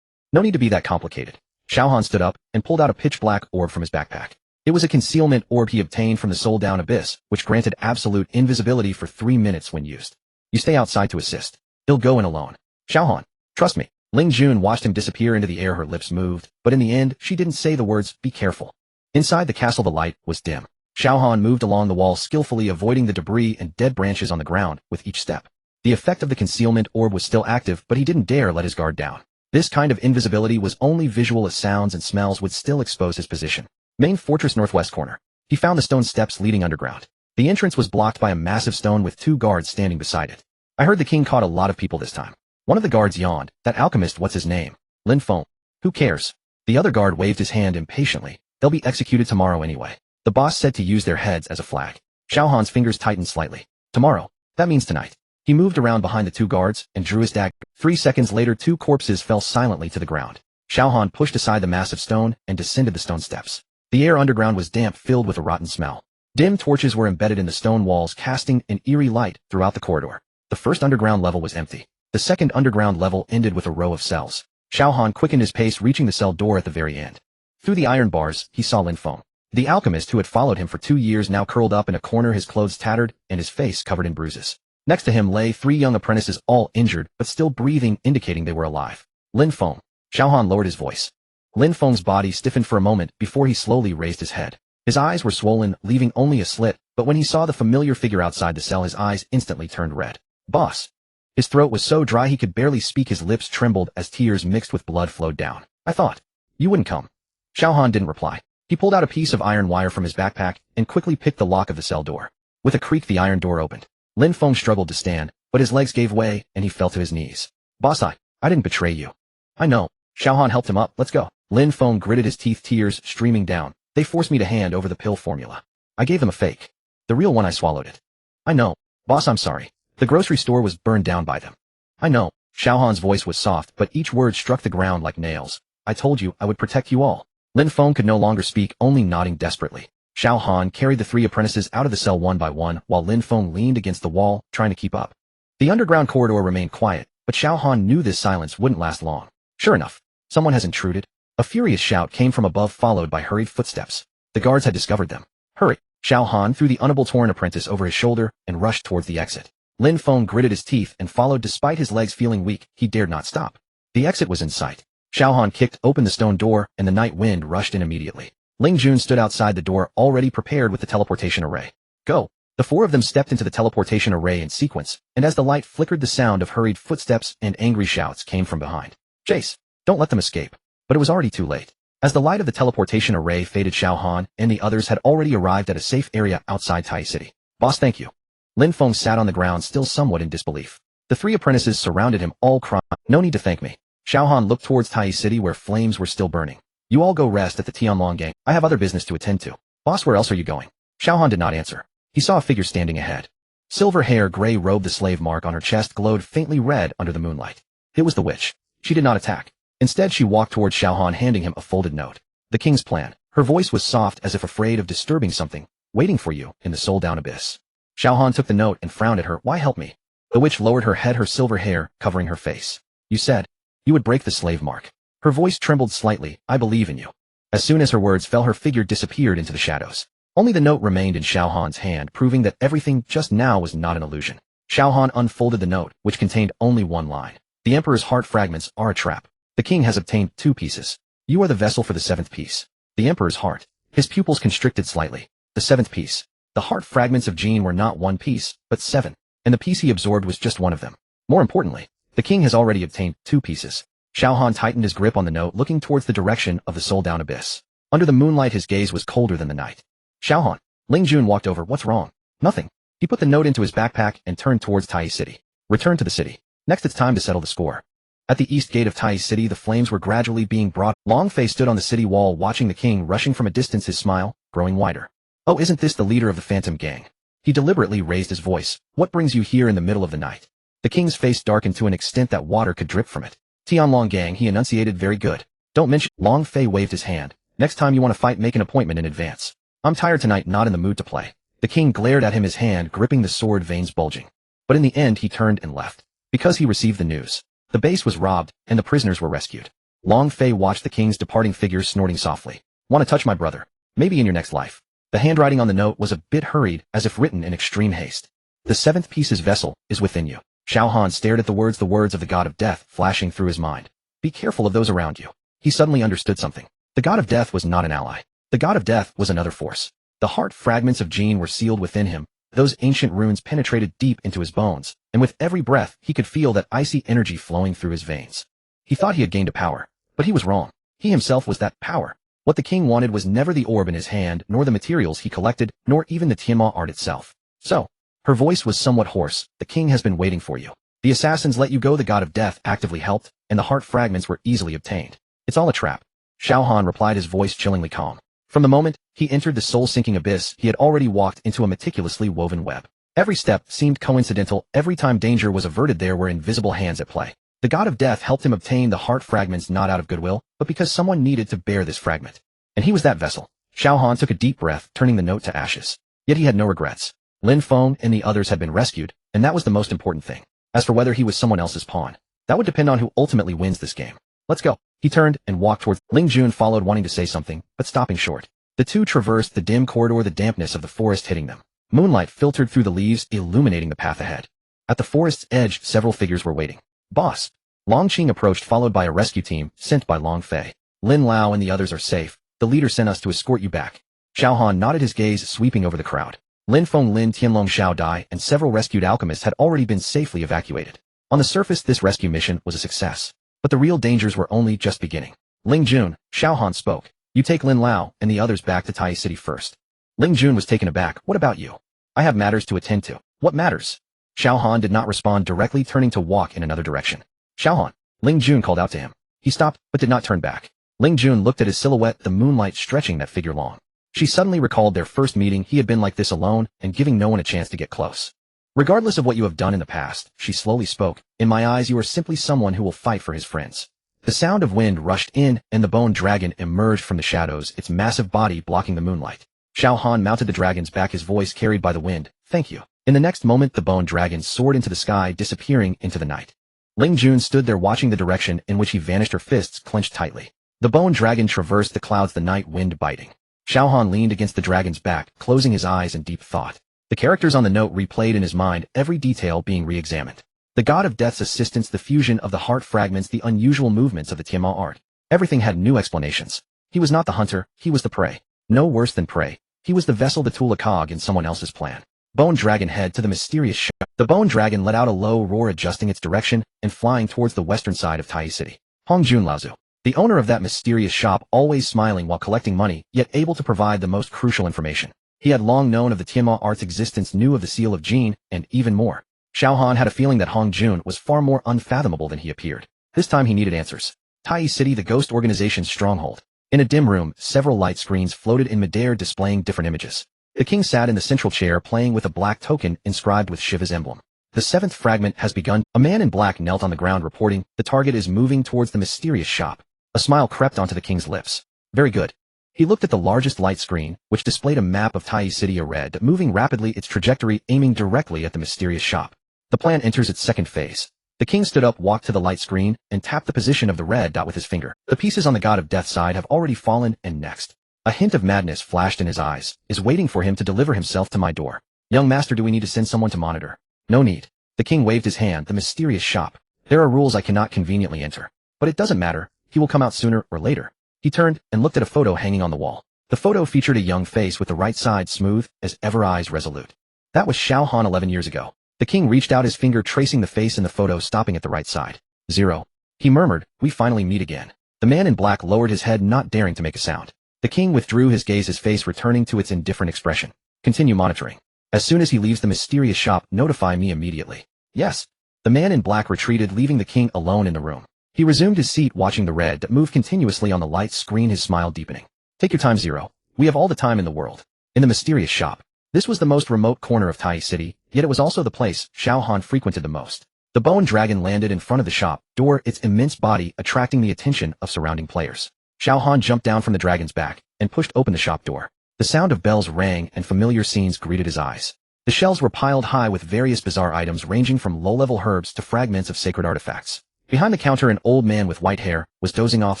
No need to be that complicated. Xiao Han stood up and pulled out a pitch-black orb from his backpack. It was a concealment orb he obtained from the soul-down abyss, which granted absolute invisibility for 3 minutes when used. You stay outside to assist. He'll go in alone. Xiao Han, trust me. Ling Jun watched him disappear into the air. Her lips moved, but in the end, she didn't say the words, be careful. Inside the castle, the light was dim. Xiao Han moved along the wall, skillfully avoiding the debris and dead branches on the ground with each step. The effect of the concealment orb was still active, but he didn't dare let his guard down. This kind of invisibility was only visual, as sounds and smells would still expose his position. Main fortress, northwest corner. He found the stone steps leading underground. The entrance was blocked by a massive stone with 2 guards standing beside it. I heard the king caught a lot of people this time. One of the guards yawned. That alchemist, what's his name? Lin Feng. Who cares? The other guard waved his hand impatiently. They'll be executed tomorrow anyway. The boss said to use their heads as a flag. Xiao Han's fingers tightened slightly. Tomorrow. That means tonight. He moved around behind the 2 guards and drew his dagger. 3 seconds later, 2 corpses fell silently to the ground. Xiao Han pushed aside the massive stone and descended the stone steps. The air underground was damp, filled with a rotten smell. Dim torches were embedded in the stone walls, casting an eerie light throughout the corridor. The first underground level was empty. The second underground level ended with a row of cells. Xiao Han quickened his pace, reaching the cell door at the very end. Through the iron bars, he saw Lin Feng. The alchemist who had followed him for 2 years now curled up in a corner, his clothes tattered and his face covered in bruises. Next to him lay 3 young apprentices, all injured, but still breathing, indicating they were alive. Lin Feng. Xiao Han lowered his voice. Lin Feng's body stiffened for a moment before he slowly raised his head. His eyes were swollen, leaving only a slit, but when he saw the familiar figure outside the cell, his eyes instantly turned red. Boss. His throat was so dry he could barely speak, his lips trembled as tears mixed with blood flowed down. I thought you wouldn't come. Xiao Han didn't reply. He pulled out a piece of iron wire from his backpack and quickly picked the lock of the cell door. With a creak, the iron door opened. Lin Feng struggled to stand, but his legs gave way and he fell to his knees. Boss, I didn't betray you. I know. Xiao Han helped him up. Let's go. Lin Feng gritted his teeth, tears streaming down. They forced me to hand over the pill formula. I gave them a fake. The real one, I swallowed it. I know. Boss, I'm sorry. The grocery store was burned down by them. I know. Xiao Han's voice was soft, but each word struck the ground like nails. I told you I would protect you all. Lin Feng could no longer speak, only nodding desperately. Xiao Han carried the 3 apprentices out of the cell one by one, while Lin Feng leaned against the wall, trying to keep up. The underground corridor remained quiet, but Xiao Han knew this silence wouldn't last long. Sure enough, someone has intruded. A furious shout came from above, followed by hurried footsteps. The guards had discovered them. Hurry! Xiao Han threw the unable torn apprentice over his shoulder and rushed towards the exit. Lin Feng gritted his teeth and followed. Despite his legs feeling weak, he dared not stop. The exit was in sight. Xiao Han kicked open the stone door, and the night wind rushed in immediately. Ling Jun stood outside the door, already prepared with the teleportation array. Go! The 4 of them stepped into the teleportation array in sequence, and as the light flickered, the sound of hurried footsteps and angry shouts came from behind. Chase! Don't let them escape. But it was already too late. As the light of the teleportation array faded, Xiao Han and the others had already arrived at a safe area outside Tai City. Boss, thank you. Lin Feng sat on the ground, still somewhat in disbelief. The 3 apprentices surrounded him, all crying. No need to thank me. Xiao Han looked towards Tai City, where flames were still burning. You all go rest at the Tianlong Gang. I have other business to attend to. Boss, where else are you going? Xiao Han did not answer. He saw a figure standing ahead. Silver hair, gray robe, the slave mark on her chest glowed faintly red under the moonlight. It was the witch. She did not attack. Instead, she walked towards Xiao Han, handing him a folded note. The king's plan. Her voice was soft, as if afraid of disturbing something. Waiting for you in the soul-down abyss. Xiao Han took the note and frowned at her. Why help me? The witch lowered her head, her silver hair covering her face. You said you would break the slave mark. Her voice trembled slightly. I believe in you. As soon as her words fell, her figure disappeared into the shadows. Only the note remained in Xiao Han's hand, proving that everything just now was not an illusion. Xiao Han unfolded the note, which contained only one line. The Emperor's heart fragments are a trap. The king has obtained 2 pieces. You are the vessel for the 7th piece. The Emperor's heart. His pupils constricted slightly. The 7th piece. The heart fragments of Jean were not 1 piece, but 7. And the piece he absorbed was just one of them. More importantly, the king has already obtained 2 pieces. Xiao Han tightened his grip on the note, looking towards the direction of the soul-down abyss. Under the moonlight, his gaze was colder than the night. Xiao Han. Ling Jun walked over. What's wrong? Nothing. He put the note into his backpack and turned towards Tai City. Return to the city. Next, it's time to settle the score. At the east gate of Tai City, the flames were gradually being brought. Long Fei stood on the city wall, watching the king rushing from a distance, his smile growing wider. Oh, isn't this the leader of the Phantom Gang? He deliberately raised his voice. What brings you here in the middle of the night? The king's face darkened to an extent that water could drip from it. Tianlong Gang, he enunciated. Very good. Don't mention. Long Fei waved his hand. Next time you want to fight, make an appointment in advance. I'm tired tonight, not in the mood to play. The king glared at him, his hand gripping the sword, veins bulging. But in the end, he turned and left. Because he received the news. The base was robbed, and the prisoners were rescued. Long Fei watched the king's departing figure, snorting softly. Want to touch my brother? Maybe in your next life. The handwriting on the note was a bit hurried, as if written in extreme haste. The 7th piece's vessel is within you. Xiao Han stared at the words of the god of death flashing through his mind. Be careful of those around you. He suddenly understood something. The god of death was not an ally. The god of death was another force. The heart fragments of Jean were sealed within him. Those ancient runes penetrated deep into his bones, and with every breath he could feel that icy energy flowing through his veins. He thought he had gained a power, but he was wrong. He himself was that power. What the king wanted was never the orb in his hand, nor the materials he collected, nor even the Tianma art itself. So, her voice was somewhat hoarse. The king has been waiting for you. The assassins let you go. The god of death actively helped, and the heart fragments were easily obtained. It's all a trap. Xiao Han replied, his voice chillingly calm. From the moment he entered the soul-sinking abyss, he had already walked into a meticulously woven web. Every step seemed coincidental. Every time danger was averted, there were invisible hands at play. The god of death helped him obtain the heart fragments not out of goodwill, but because someone needed to bear this fragment. And he was that vessel. Xiao Han took a deep breath, turning the note to ashes. Yet he had no regrets. Lin Feng and the others had been rescued, and that was the most important thing. As for whether he was someone else's pawn, that would depend on who ultimately wins this game. Let's go. He turned and walked towards. Ling Jun followed, wanting to say something, but stopping short. The two traversed the dim corridor, the dampness of the forest hitting them. Moonlight filtered through the leaves, illuminating the path ahead. At the forest's edge, several figures were waiting. Boss. Long Qing approached, followed by a rescue team sent by Long Fei. Lin Lao and the others are safe. The leader sent us to escort you back. Xiao Han nodded, his gaze sweeping over the crowd. Lin Feng, Lin Tianlong, Xiao Dai, and several rescued alchemists had already been safely evacuated. On the surface, this rescue mission was a success. But the real dangers were only just beginning. Ling Jun, Xiao Han spoke. You take Lin Lao and the others back to Tai City first. Ling Jun was taken aback. What about you? I have matters to attend to. What matters? Xiao Han did not respond directly, turning to walk in another direction. Xiao Han. Ling Jun called out to him. He stopped, but did not turn back. Ling Jun looked at his silhouette, the moonlight stretching that figure long. She suddenly recalled their first meeting. He had been like this, alone, and giving no one a chance to get close. Regardless of what you have done in the past, she slowly spoke, in my eyes you are simply someone who will fight for his friends. The sound of wind rushed in, and the bone dragon emerged from the shadows, its massive body blocking the moonlight. Xiao Han mounted the dragon's back, his voice carried by the wind. Thank you. In the next moment, the bone dragon soared into the sky, disappearing into the night. Ling Jun stood there watching the direction in which he vanished, her fists clenched tightly. The bone dragon traversed the clouds, the night wind biting. Xiao Han leaned against the dragon's back, closing his eyes in deep thought. The characters on the note replayed in his mind, every detail being re-examined. The god of death's assistance, the fusion of the heart fragments, the unusual movements of the Tianma art. Everything had new explanations. He was not the hunter, he was the prey. No worse than prey. He was the vessel, the tool, a cog in someone else's plan. Bone dragon head to the mysterious shop. The bone dragon let out a low roar, adjusting its direction and flying towards the western side of Tai City. Hongjun Laozu. The owner of that mysterious shop, always smiling while collecting money, yet able to provide the most crucial information. He had long known of the Tianma art's existence, knew of the seal of Jin, and even more. Xiao Han had a feeling that Hong Jun was far more unfathomable than he appeared. This time he needed answers. Tai City, the ghost organization's stronghold. In a dim room, several light screens floated in midair, displaying different images. The king sat in the central chair, playing with a black token inscribed with Shiva's emblem. The seventh fragment has begun. A man in black knelt on the ground, reporting, the target is moving towards the mysterious shop. A smile crept onto the king's lips. Very good. He looked at the largest light screen, which displayed a map of Tai City, a red, moving rapidly, its trajectory aiming directly at the mysterious shop. The plan enters its second phase. The king stood up, walked to the light screen, and tapped the position of the red dot with his finger. The pieces on the god of death's side have already fallen, and next. A hint of madness flashed in his eyes, is waiting for him to deliver himself to my door. Young master, do we need to send someone to monitor? No need. The king waved his hand, the mysterious shop. There are rules I cannot conveniently enter. But it doesn't matter, he will come out sooner or later. He turned and looked at a photo hanging on the wall. The photo featured a young face with the right side smooth as ever, eyes resolute. That was Xiao Han 11 years ago. The king reached out his finger, tracing the face in the photo, stopping at the right side. 0. He murmured, we finally meet again. The man in black lowered his head, not daring to make a sound. The king withdrew his gaze, his face returning to its indifferent expression. Continue monitoring. As soon as he leaves the mysterious shop, notify me immediately. Yes. The man in black retreated, leaving the king alone in the room. He resumed his seat, watching the red dot move continuously on the light screen, his smile deepening. Take your time, 0. We have all the time in the world. In the mysterious shop. This was the most remote corner of Tai City, yet it was also the place Xiao Han frequented the most. The bone dragon landed in front of the shop door, its immense body attracting the attention of surrounding players. Xiao Han jumped down from the dragon's back and pushed open the shop door. The sound of bells rang and familiar scenes greeted his eyes. The shelves were piled high with various bizarre items ranging from low-level herbs to fragments of sacred artifacts. Behind the counter, an old man with white hair was dozing off,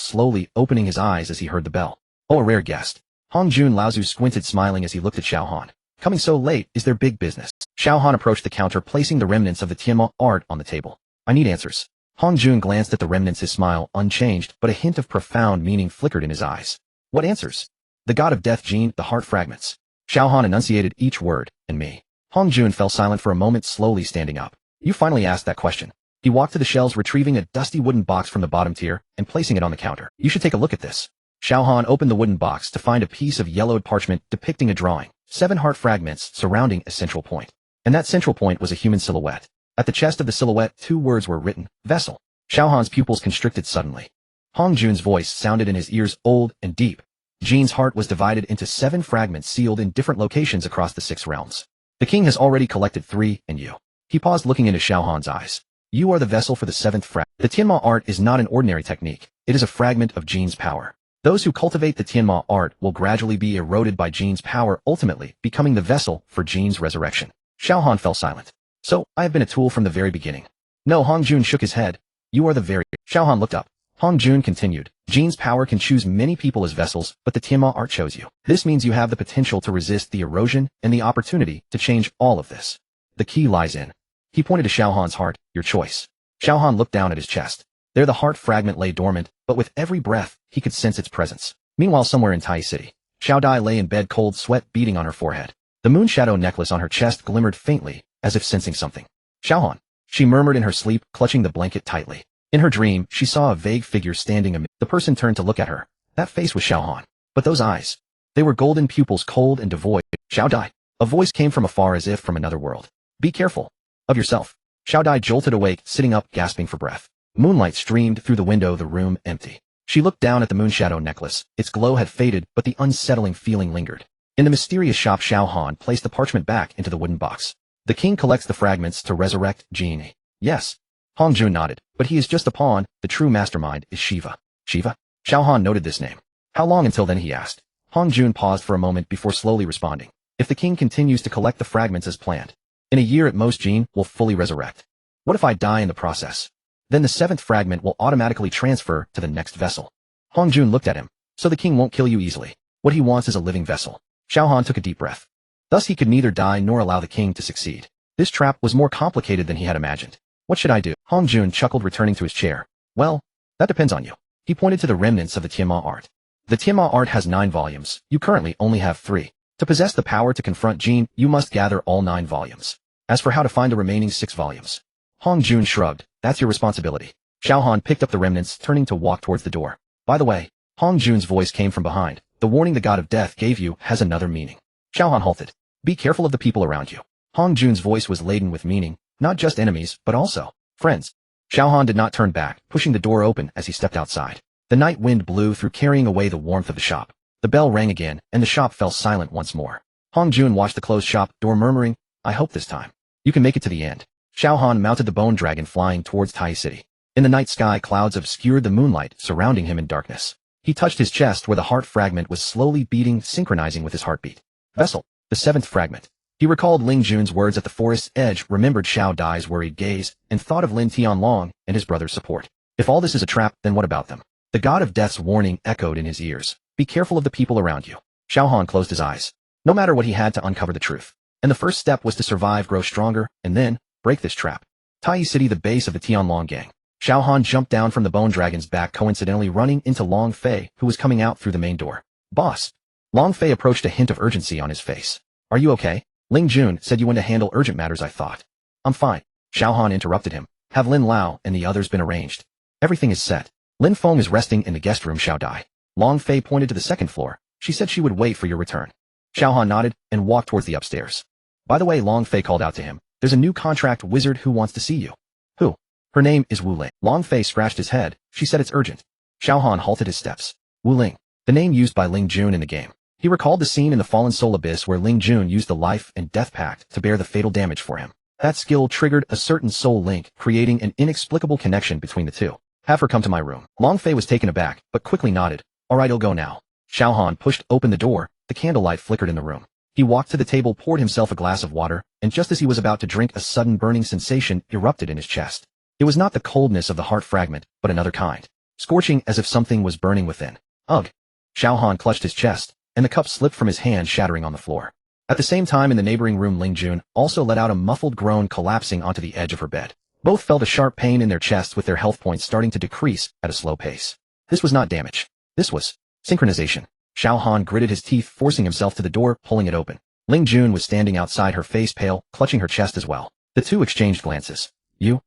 slowly opening his eyes as he heard the bell. Oh, a rare guest. Hongjun Laozu squinted, smiling as he looked at Xiao Han. Coming so late, is there big business? Xiao Han approached the counter, placing the remnants of the Tianma art on the table. I need answers. Hongjun glanced at the remnants, his smile unchanged, but a hint of profound meaning flickered in his eyes. What answers? The god of death, Jin, the heart fragments. Xiao Han enunciated each word, and me. Hongjun fell silent for a moment, slowly standing up. You finally asked that question. He walked to the shelves, retrieving a dusty wooden box from the bottom tier and placing it on the counter. You should take a look at this. Xiao Han opened the wooden box to find a piece of yellowed parchment depicting a drawing, 7 heart fragments surrounding a central point. And that central point was a human silhouette. At the chest of the silhouette, 2 words were written, vessel. Xiao Han's pupils constricted suddenly. Hongjun's voice sounded in his ears, old and deep. Jin's heart was divided into 7 fragments sealed in different locations across the 6 realms. The king has already collected 3, and you. He paused, looking into Xiao Han's eyes. You are the vessel for the 7th fragment. The Tianma art is not an ordinary technique. It is a fragment of Jin's power. Those who cultivate the Tianma art will gradually be eroded by Jin's power, ultimately becoming the vessel for Jin's resurrection. Xiao Han fell silent. So, I have been a tool from the very beginning. No, Hong Jun shook his head. You are the very... Xiao Han looked up. Hong Jun continued. Jin's power can choose many people as vessels, but the Tianma art chose you. This means you have the potential to resist the erosion and the opportunity to change all of this. The key lies in. He pointed to Xiao Han's heart, your choice. Xiao Han looked down at his chest. There the heart fragment lay dormant, but with every breath, he could sense its presence. Meanwhile, somewhere in Tai City, Xiao Dai lay in bed, cold sweat beading on her forehead. The moon shadow necklace on her chest glimmered faintly, as if sensing something. Xiao Han, she murmured in her sleep, clutching the blanket tightly. In her dream, she saw a vague figure standing amid. The person turned to look at her. That face was Xiao Han. But those eyes. They were golden pupils, cold and devoid. Xiao Dai. A voice came from afar as if from another world. Be careful. Of yourself. Xiao Dai jolted awake, sitting up, gasping for breath. Moonlight streamed through the window, the room empty. She looked down at the moonshadow necklace. Its glow had faded, but the unsettling feeling lingered. In the mysterious shop, Xiao Han placed the parchment back into the wooden box. The king collects the fragments to resurrect Jin. Yes. Hong Jun nodded, but he is just a pawn. The true mastermind is Shiva. Shiva? Xiao Han noted this name. How long until then, he asked. Hong Jun paused for a moment before slowly responding. If the king continues to collect the fragments as planned, in a year at most Jin will fully resurrect. What if I die in the process? Then the 7th fragment will automatically transfer to the next vessel. Hong Jun looked at him. So the king won't kill you easily. What he wants is a living vessel. Xiao Han took a deep breath. Thus he could neither die nor allow the king to succeed. This trap was more complicated than he had imagined. What should I do? Hong Jun chuckled, returning to his chair. Well, that depends on you. He pointed to the remnants of the Tianma art. The Tianma art has 9 volumes. You currently only have 3. To possess the power to confront Jin, you must gather all 9 volumes. As for how to find the remaining 6 volumes, Hong Jun shrugged. That's your responsibility. Xiao Han picked up the remnants, turning to walk towards the door. By the way, Hong Jun's voice came from behind. The warning the god of death gave you has another meaning. Xiao Han halted. Be careful of the people around you. Hong Jun's voice was laden with meaning, not just enemies, but also friends. Xiao Han did not turn back, pushing the door open as he stepped outside. The night wind blew through, carrying away the warmth of the shop. The bell rang again, and the shop fell silent once more. Hong Jun watched the closed shop door, murmuring, I hope this time you can make it to the end. Xiao Han mounted the bone dragon, flying towards Tai City. In the night sky, clouds obscured the moonlight, surrounding him in darkness. He touched his chest where the heart fragment was slowly beating, synchronizing with his heartbeat. Vessel, the 7th fragment. He recalled Ling Jun's words at the forest's edge, remembered Xiao Dai's worried gaze, and thought of Lin Tianlong and his brother's support. If all this is a trap, then what about them? The god of death's warning echoed in his ears. Be careful of the people around you. Xiao Han closed his eyes. No matter what, he had to uncover the truth. And the first step was to survive, grow stronger, and then break this trap. Tai City, the base of the Tianlong gang. Xiao Han jumped down from the bone dragon's back, coincidentally running into Long Fei, who was coming out through the main door. Boss. Long Fei approached, a hint of urgency on his face. Are you okay? Ling Jun said you went to handle urgent matters, I thought. I'm fine. Xiao Han interrupted him. Have Lin Lao and the others been arranged? Everything is set. Lin Feng is resting in the guest room, Xiao Dai. Long Fei pointed to the 2nd floor. She said she would wait for your return. Xiao Han nodded and walked towards the upstairs. By the way, Long Fei called out to him. There's a new contract wizard who wants to see you. Who? Her name is Wu Ling. Long Fei scratched his head. She said it's urgent. Xiao Han halted his steps. Wu Ling. The name used by Ling Jun in the game. He recalled the scene in the Fallen Soul Abyss where Ling Jun used the life and death pact to bear the fatal damage for him. That skill triggered a certain soul link, creating an inexplicable connection between the two. Have her come to my room. Long Fei was taken aback, but quickly nodded. All right, I'll go now. Xiao Han pushed open the door. The candlelight flickered in the room. He walked to the table, poured himself a glass of water, and just as he was about to drink, a sudden burning sensation erupted in his chest. It was not the coldness of the heart fragment, but another kind. Scorching, as if something was burning within. Ugh. Xiao Han clutched his chest, and the cup slipped from his hand, shattering on the floor. At the same time, in the neighboring room, Ling Jun also let out a muffled groan, collapsing onto the edge of her bed. Both felt a sharp pain in their chests, with their health points starting to decrease at a slow pace. This was not damage. This was synchronization. Xiao Han gritted his teeth, forcing himself to the door, pulling it open. Ling Jun was standing outside, her face pale, clutching her chest as well. The two exchanged glances. You?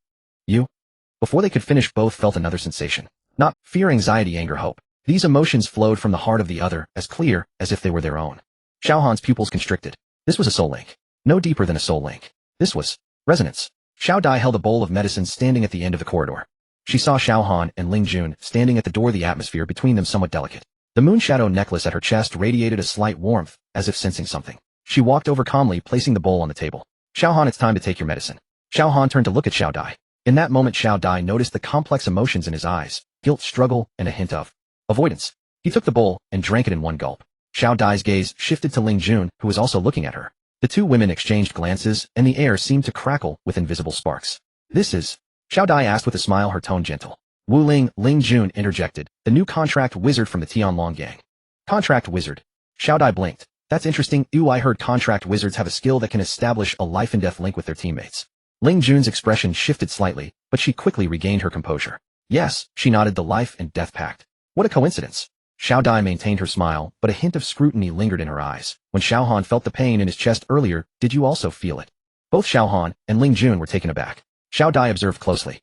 Before they could finish, both felt another sensation. Not fear, anxiety, anger, hope. These emotions flowed from the heart of the other, as clear as if they were their own. Xiao Han's pupils constricted. This was a soul link. No deeper than a soul link. This was resonance. Xiao Dai held a bowl of medicine standing at the end of the corridor. She saw Xiao Han and Ling Jun standing at the door, the atmosphere between them somewhat delicate. The moon shadow necklace at her chest radiated a slight warmth, as if sensing something. She walked over calmly, placing the bowl on the table. Xiao Han, it's time to take your medicine. Xiao Han turned to look at Xiao Dai. In that moment, Xiao Dai noticed the complex emotions in his eyes, guilt, struggle, and a hint of avoidance. He took the bowl and drank it in one gulp. Xiao Dai's gaze shifted to Ling Jun, who was also looking at her. The two women exchanged glances, and the air seemed to crackle with invisible sparks. This is... Xiao Dai asked with a smile, her tone gentle. Wu Ling, Ling Jun interjected, the new contract wizard from the Tianlong gang. Contract wizard. Xiao Dai blinked. That's interesting. I heard contract wizards have a skill that can establish a life-and-death link with their teammates. Ling Jun's expression shifted slightly, but she quickly regained her composure. Yes, she nodded, the life-and-death pact. What a coincidence. Xiao Dai maintained her smile, but a hint of scrutiny lingered in her eyes. When Xiao Han felt the pain in his chest earlier, did you also feel it? Both Xiao Han and Ling Jun were taken aback. Xiao Dai observed closely.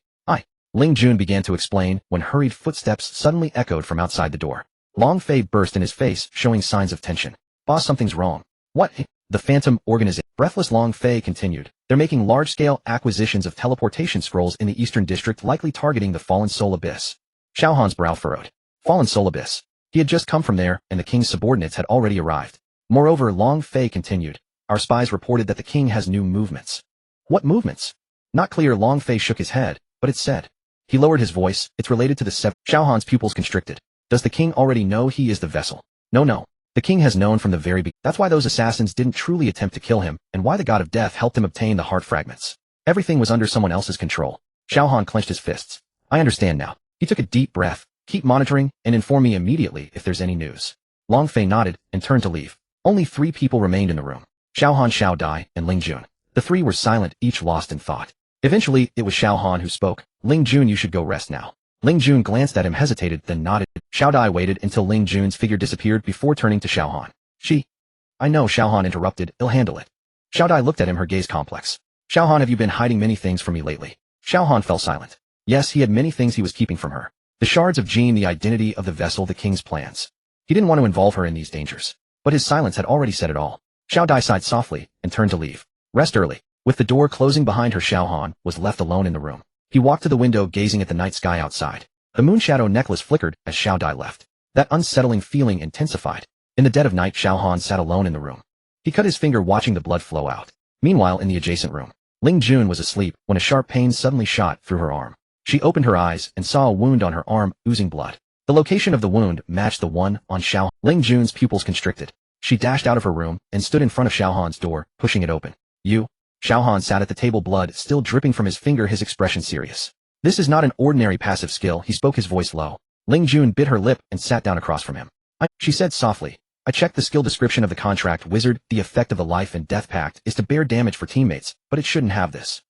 Ling Jun began to explain when hurried footsteps suddenly echoed from outside the door. Long Fei burst in his face, showing signs of tension. Boss, something's wrong. What? The Phantom Organization. Breathless Long Fei continued. They're making large-scale acquisitions of teleportation scrolls in the Eastern District, likely targeting the Fallen Soul Abyss. Xiao Han's brow furrowed. Fallen Soul Abyss. He had just come from there, and the king's subordinates had already arrived. Moreover, Long Fei continued. Our spies reported that the king has new movements. What movements? Not clear. Long Fei shook his head, but it said. He lowered his voice. It's related to the Xiao Han's pupils constricted. Does the king already know he is the vessel? No. The king has known from the very beginning. That's why those assassins didn't truly attempt to kill him, and why the god of death helped him obtain the heart fragments. Everything was under someone else's control. Xiao Han clenched his fists. I understand now. He took a deep breath. Keep monitoring, and inform me immediately if there's any news. Long Fei nodded, and turned to leave. Only 3 people remained in the room. Xiao Han, Xiao Dai, and Ling Jun. The 3 were silent, each lost in thought. Eventually, it was Xiao Han who spoke. Ling Jun, you should go rest now. Ling Jun glanced at him, hesitated, then nodded. Xiao Dai waited until Ling Jun's figure disappeared before turning to Xiao Han. I know, Xiao Han interrupted, I'll handle it. Xiao Dai looked at him, her gaze complex. Xiao Han, have you been hiding many things from me lately? Xiao Han fell silent. Yes, he had many things he was keeping from her. The shards of Jin, the identity of the vessel, the king's plans. He didn't want to involve her in these dangers. But his silence had already said it all. Xiao Dai sighed softly, and turned to leave. Rest early. With the door closing behind her, Xiao Han was left alone in the room. He walked to the window, gazing at the night sky outside. The moonshadow necklace flickered as Xiao Dai left. That unsettling feeling intensified. In the dead of night, Xiao Han sat alone in the room. He cut his finger, watching the blood flow out. Meanwhile, in the adjacent room, Ling Jun was asleep when a sharp pain suddenly shot through her arm. She opened her eyes and saw a wound on her arm, oozing blood. The location of the wound matched the one on Xiao Han. Ling Jun's pupils constricted. She dashed out of her room and stood in front of Xiao Han's door, pushing it open. You? Xiao Han sat at the table, blood still dripping from his finger, his expression serious. This is not an ordinary passive skill, he spoke, his voice low. Ling Jun bit her lip and sat down across from him. She said softly. I checked the skill description of the contract wizard. The effect of the life and death pact is to bear damage for teammates, but it shouldn't have this.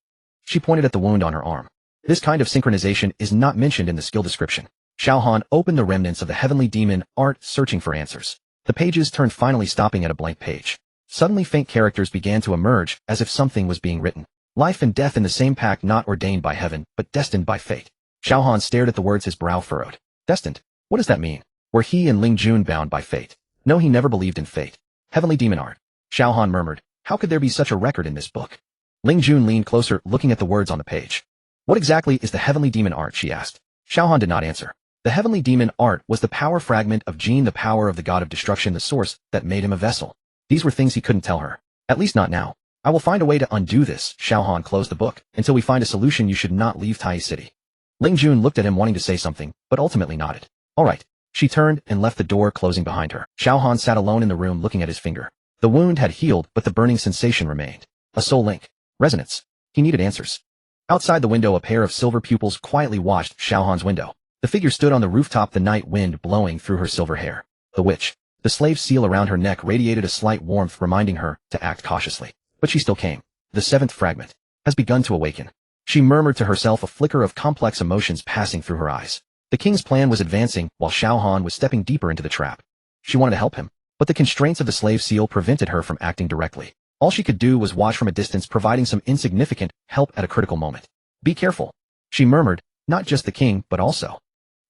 She pointed at the wound on her arm. This kind of synchronization is not mentioned in the skill description. Xiao Han opened the remnants of the heavenly demon art, searching for answers. The pages turned, finally stopping at a blank page. Suddenly faint characters began to emerge, as if something was being written. Life and death in the same pact, not ordained by heaven, but destined by fate. Xiao Han stared at the words, his brow furrowed. Destined? What does that mean? Were he and Ling Jun bound by fate? No, he never believed in fate. Heavenly demon art. Xiao Han murmured. How could there be such a record in this book? Ling Jun leaned closer, looking at the words on the page. What exactly is the heavenly demon art, she asked. Xiao Han did not answer. The heavenly demon art was the power fragment of Jin, the power of the god of destruction, the source that made him a vessel. These were things he couldn't tell her. At least not now. I will find a way to undo this. Xiao Han closed the book. Until we find a solution, you should not leave Tai City. Ling Jun looked at him, wanting to say something, but ultimately nodded. All right. She turned and left, the door closing behind her. Xiao Han sat alone in the room, looking at his finger. The wound had healed, but the burning sensation remained. A soul link. Resonance. He needed answers. Outside the window, a pair of silver pupils quietly watched Xiao Han's window. The figure stood on the rooftop, the night wind blowing through her silver hair. The witch. The slave seal around her neck radiated a slight warmth, reminding her to act cautiously. But she still came. The 7th fragment has begun to awaken. She murmured to herself, a flicker of complex emotions passing through her eyes. The king's plan was advancing, while Xiao Han was stepping deeper into the trap. She wanted to help him, but the constraints of the slave seal prevented her from acting directly. All she could do was watch from a distance, providing some insignificant help at a critical moment. Be careful, she murmured, not just the king, but also.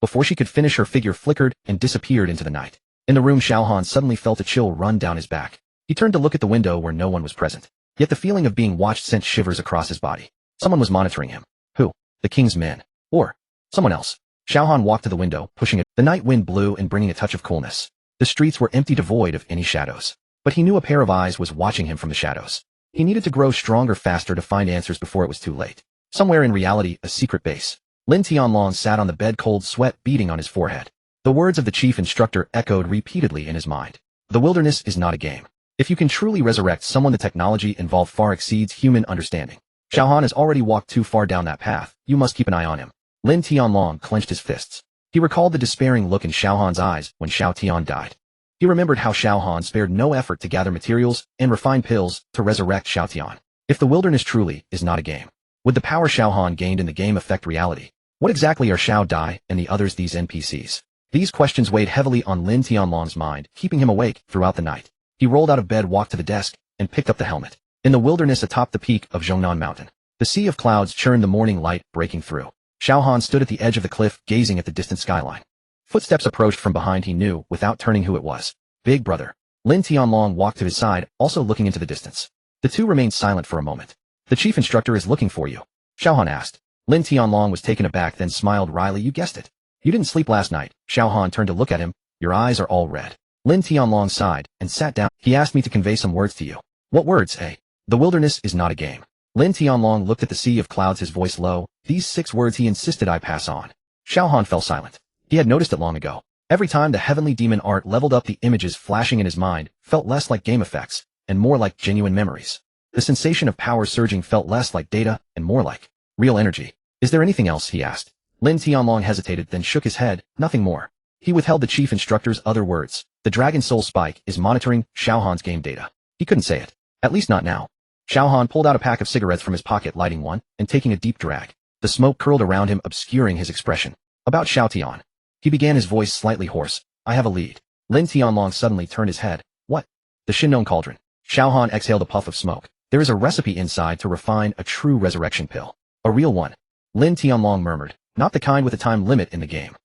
Before she could finish, her figure flickered and disappeared into the night. In the room, Xiao Han suddenly felt a chill run down his back. He turned to look at the window where no one was present. Yet the feeling of being watched sent shivers across his body. Someone was monitoring him. Who? The king's men. Or someone else. Xiao Han walked to the window, pushing it. The night wind blew and bringing a touch of coolness. The streets were empty, devoid of any shadows. But he knew a pair of eyes was watching him from the shadows. He needed to grow stronger, faster, to find answers before it was too late. Somewhere in reality, a secret base. Lin Tianlong sat on the bed, cold sweat beading on his forehead. The words of the chief instructor echoed repeatedly in his mind. The wilderness is not a game. If you can truly resurrect someone, the technology involved far exceeds human understanding. Xiao Han has already walked too far down that path. You must keep an eye on him. Lin Tianlong clenched his fists. He recalled the despairing look in Xiao Han's eyes when Xiao Tian died. He remembered how Xiao Han spared no effort to gather materials and refine pills to resurrect Xiao Tian. If the wilderness truly is not a game, would the power Xiao Han gained in the game affect reality? What exactly are Xiao Dai and the others, these NPCs? These questions weighed heavily on Lin Tianlong's mind, keeping him awake throughout the night. He rolled out of bed, walked to the desk, and picked up the helmet. In the wilderness atop the peak of Zhongnan Mountain, the sea of clouds churned, the morning light breaking through. Xiao Han stood at the edge of the cliff, gazing at the distant skyline. Footsteps approached from behind. He knew, without turning, who it was. Big brother. Lin Tianlong walked to his side, also looking into the distance. The two remained silent for a moment. The chief instructor is looking for you, Xiao Han asked. Lin Tianlong was taken aback, then smiled wryly. You guessed it. You didn't sleep last night. Xiao Han turned to look at him. Your eyes are all red. Lin Tianlong sighed and sat down. He asked me to convey some words to you. What words, eh? The wilderness is not a game. Lin Tianlong looked at the sea of clouds, his voice low. These 6 words he insisted I pass on. Xiao Han fell silent. He had noticed it long ago. Every time the heavenly demon art leveled up, the images flashing in his mind felt less like game effects and more like genuine memories. The sensation of power surging felt less like data and more like real energy. Is there anything else, he asked. Lin Tianlong hesitated, then shook his head. Nothing more. He withheld the chief instructor's other words. The Dragon Soul Spike is monitoring Xiao Han's game data. He couldn't say it. At least not now. Xiao Han pulled out a pack of cigarettes from his pocket, lighting one, and taking a deep drag. The smoke curled around him, obscuring his expression. About Xiao Tian. He began, his voice slightly hoarse. I have a lead. Lin Tianlong suddenly turned his head. What? The Shinnon Cauldron. Xiao Han exhaled a puff of smoke. There is a recipe inside to refine a true resurrection pill. A real one. Lin Tianlong murmured. Not the kind with a time limit in the game.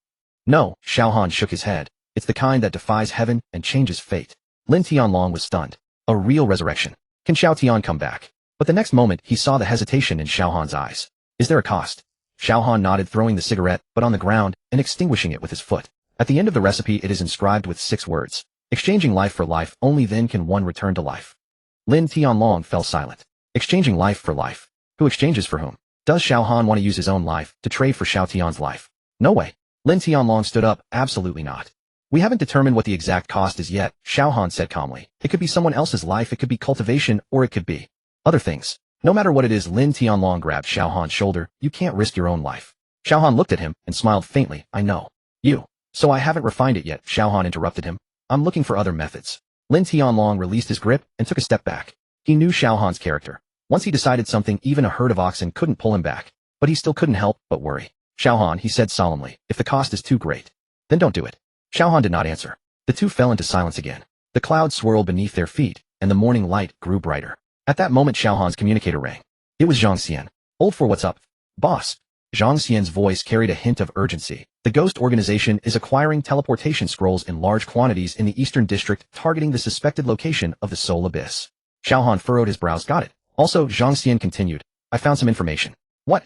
No, Xiao Han shook his head. It's the kind that defies heaven and changes fate. Lin Tianlong was stunned. A real resurrection. Can Xiao Tian come back? But the next moment he saw the hesitation in Xiao Han's eyes. Is there a cost? Xiao Han nodded, throwing the cigarette, but on the ground, and extinguishing it with his foot. At the end of the recipe it is inscribed with 6 words. Exchanging life for life, only then can one return to life. Lin Tianlong fell silent. Exchanging life for life. Who exchanges for whom? Does Xiao Han want to use his own life to trade for Xiao Tian's life? No way. Lin Tianlong stood up. Absolutely not. We haven't determined what the exact cost is yet, Xiao Han said calmly. It could be someone else's life, it could be cultivation, or it could be other things. No matter what it is, Lin Tianlong grabbed Xiao Han's shoulder. You can't risk your own life. Xiao Han looked at him and smiled faintly. I know. You. So I haven't refined it yet, Xiao Han interrupted him. I'm looking for other methods. Lin Tianlong released his grip and took a step back. He knew Xiao Han's character. Once he decided something, even a herd of oxen couldn't pull him back. But he still couldn't help but worry. Xiao Han, he said solemnly, if the cost is too great, then don't do it. Xiao Han did not answer. The two fell into silence again. The clouds swirled beneath their feet, and the morning light grew brighter. At that moment Xiao Han's communicator rang. It was Zhang Xian. Old for what's up? Boss. Zhang Xian's voice carried a hint of urgency. The Ghost Organization is acquiring teleportation scrolls in large quantities in the Eastern District, targeting the suspected location of the Soul Abyss. Xiao Han furrowed his brows. Got it. Also, Zhang Xian continued. I found some information. What?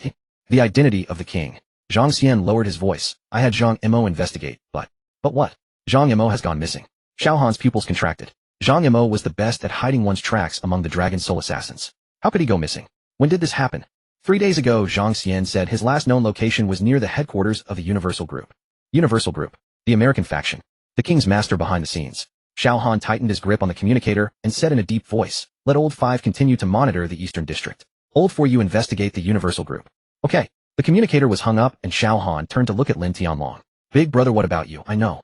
The identity of the king. Zhang Xian lowered his voice. I had Zhang Mo investigate, but what? Zhang Mo has gone missing. Xiao Han's pupils contracted. Zhang Mo was the best at hiding one's tracks among the Dragon Soul assassins. How could he go missing? When did this happen? 3 days ago, Zhang Xian said his last known location was near the headquarters of the Universal Group. Universal Group. The American faction. The king's master behind the scenes. Xiao Han tightened his grip on the communicator and said in a deep voice, let Old 5 continue to monitor the Eastern District. Old 4 you investigate the Universal Group. Okay. The communicator was hung up and Xiao Han turned to look at Lin Tianlong. Big brother, what about you? I know.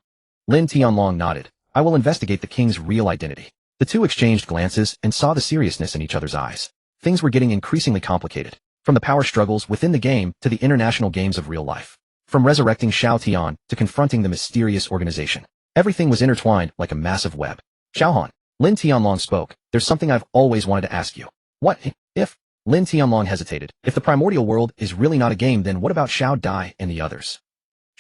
Lin Tianlong nodded. I will investigate the king's real identity. The two exchanged glances and saw the seriousness in each other's eyes. Things were getting increasingly complicated. From the power struggles within the game to the international games of real life. From resurrecting Xiao Tian to confronting the mysterious organization. Everything was intertwined like a massive web. Xiao Han. Lin Tianlong spoke. There's something I've always wanted to ask you. What if? Lin Tianlong hesitated. If the primordial world is really not a game, then what about Xiao Dai and the others?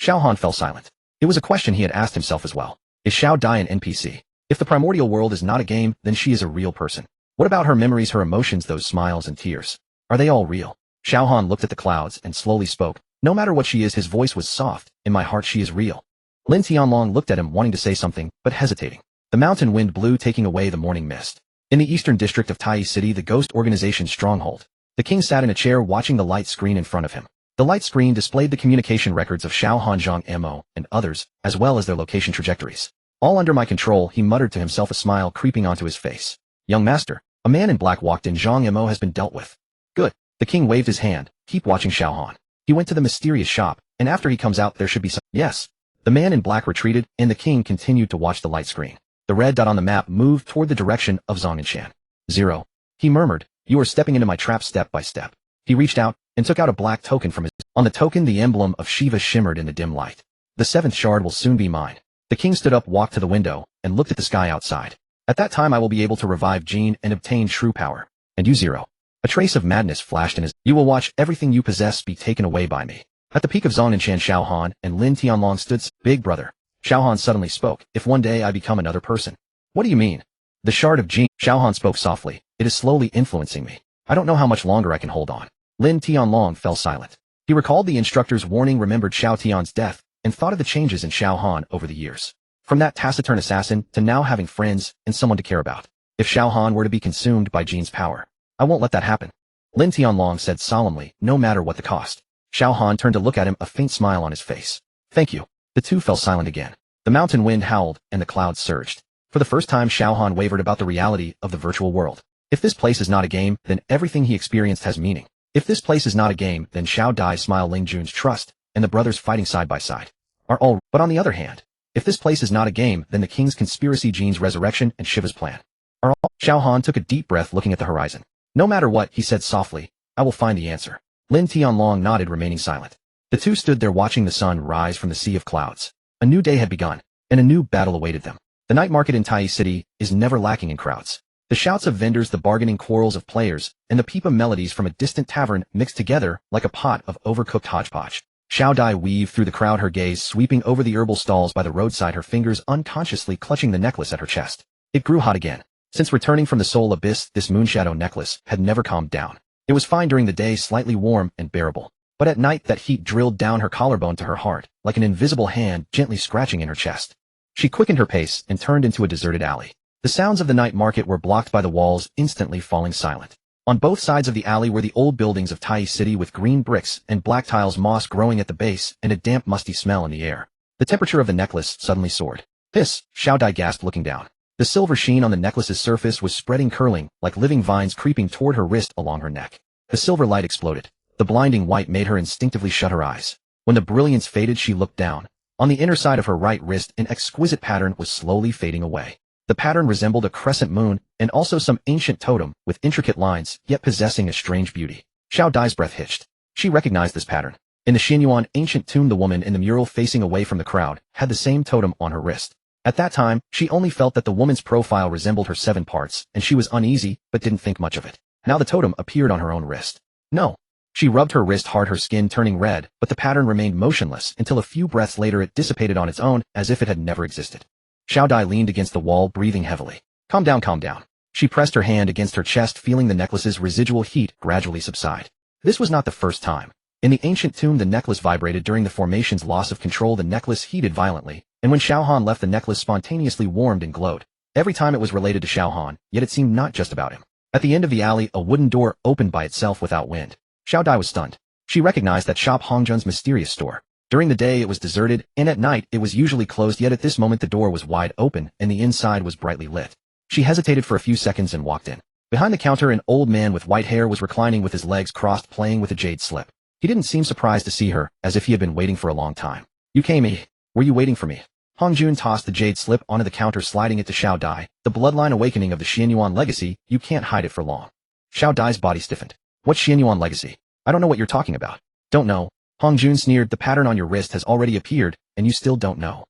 Xiao Han fell silent. It was a question he had asked himself as well. Is Xiao Dai an NPC? If the primordial world is not a game, then she is a real person. What about her memories, her emotions, those smiles and tears? Are they all real? Xiao Han looked at the clouds and slowly spoke. No matter what she is, his voice was soft. In my heart she is real. Lin Tianlong looked at him, wanting to say something, but hesitating. The mountain wind blew, taking away the morning mist. In the eastern district of Tai City, the Ghost Organization's stronghold, the king sat in a chair watching the light screen in front of him. The light screen displayed the communication records of Xiao Han, Zhang Mo, and others, as well as their location trajectories. All under my control, he muttered to himself, a smile creeping onto his face. Young master. A man in black walked in. Zhang Mo has been dealt with. Good. The king waved his hand. Keep watching Xiao Han. He went to the mysterious shop, and after he comes out there should be some— Yes. The man in black retreated, and the king continued to watch the light screen. The red dot on the map moved toward the direction of Zhongyunshan. 0. He murmured, you are stepping into my trap step by step. He reached out, and took out a black token from his— On the token the emblem of Shiva shimmered in the dim light. The 7th shard will soon be mine. The king stood up, walked to the window, and looked at the sky outside. At that time I will be able to revive Jin and obtain true power. And you 0. A trace of madness flashed in his— You will watch everything you possess be taken away by me. At the peak of Zhongyunshan, Xiao Han and Lin Tianlong stood. Big brother. Xiao Han suddenly spoke. If one day I become another person. What do you mean? The shard of Jin. Xiao Han spoke softly. It is slowly influencing me. I don't know how much longer I can hold on. Lin Tianlong fell silent. He recalled the instructor's warning, remembered Xiao Tian's death, and thought of the changes in Xiao Han over the years. From that taciturn assassin to now having friends and someone to care about. If Xiao Han were to be consumed by Jin's power, I won't let that happen. Lin Tianlong said solemnly, no matter what the cost. Xiao Han turned to look at him, a faint smile on his face. Thank you. The two fell silent again. The mountain wind howled, and the clouds surged. For the first time Xiao Han wavered about the reality of the virtual world. If this place is not a game, then everything he experienced has meaning. If this place is not a game, then Xiao Dai's smile, Ling Jun's trust, and the brothers fighting side by side are all— But on the other hand, if this place is not a game, then the king's conspiracy, Jin's resurrection, and Shiva's plan are all— Xiao Han took a deep breath, looking at the horizon. No matter what, he said softly, I will find the answer. Lin Tianlong nodded, remaining silent. The two stood there watching the sun rise from the sea of clouds. A new day had begun, and a new battle awaited them. The night market in Tai City is never lacking in crowds. The shouts of vendors, the bargaining quarrels of players, and the pipa melodies from a distant tavern mixed together like a pot of overcooked hodgepodge. Xiao Dai weaved through the crowd, her gaze sweeping over the herbal stalls by the roadside, her fingers unconsciously clutching the necklace at her chest. It grew hot again. Since returning from the soul abyss, this moonshadow necklace had never calmed down. It was fine during the day, slightly warm and bearable. But at night that heat drilled down her collarbone to her heart, like an invisible hand gently scratching in her chest. She quickened her pace and turned into a deserted alley. The sounds of the night market were blocked by the walls, instantly falling silent. On both sides of the alley were the old buildings of Tai City with green bricks and black tiles, moss growing at the base, and a damp, musty smell in the air. The temperature of the necklace suddenly soared. Hiss! Xiao Dai gasped, looking down. The silver sheen on the necklace's surface was spreading, curling, like living vines creeping toward her wrist along her neck. The silver light exploded. The blinding white made her instinctively shut her eyes. When the brilliance faded, she looked down. On the inner side of her right wrist, an exquisite pattern was slowly fading away. The pattern resembled a crescent moon, and also some ancient totem, with intricate lines, yet possessing a strange beauty. Xiao Dai's breath hitched. She recognized this pattern. In the Xianyuan ancient tomb, the woman in the mural facing away from the crowd had the same totem on her wrist. At that time, she only felt that the woman's profile resembled her 7 parts, and she was uneasy, but didn't think much of it. Now the totem appeared on her own wrist. No. She rubbed her wrist hard, her skin turning red, but the pattern remained motionless until a few breaths later it dissipated on its own, as if it had never existed. Xiao Dai leaned against the wall, breathing heavily. Calm down, calm down. She pressed her hand against her chest, feeling the necklace's residual heat gradually subside. This was not the first time. In the ancient tomb, the necklace vibrated during the formation's loss of control. The necklace heated violently, and when Xiao Han left, the necklace spontaneously warmed and glowed. Every time it was related to Xiao Han, yet it seemed not just about him. At the end of the alley, a wooden door opened by itself without wind. Xiao Dai was stunned. She recognized that shop, Hongjun's mysterious store. During the day it was deserted, and at night it was usually closed, yet at this moment the door was wide open, and the inside was brightly lit. She hesitated for a few seconds and walked in. Behind the counter, an old man with white hair was reclining with his legs crossed, playing with a jade slip. He didn't seem surprised to see her, as if he had been waiting for a long time. You came, eh? Were you waiting for me? Hongjun tossed the jade slip onto the counter, sliding it to Xiao Dai. The bloodline awakening of the Xianyuan legacy, you can't hide it for long. Xiao Dai's body stiffened. What Xianyuan legacy? I don't know what you're talking about. Don't know. Hongjun sneered. The pattern on your wrist has already appeared, and you still don't know.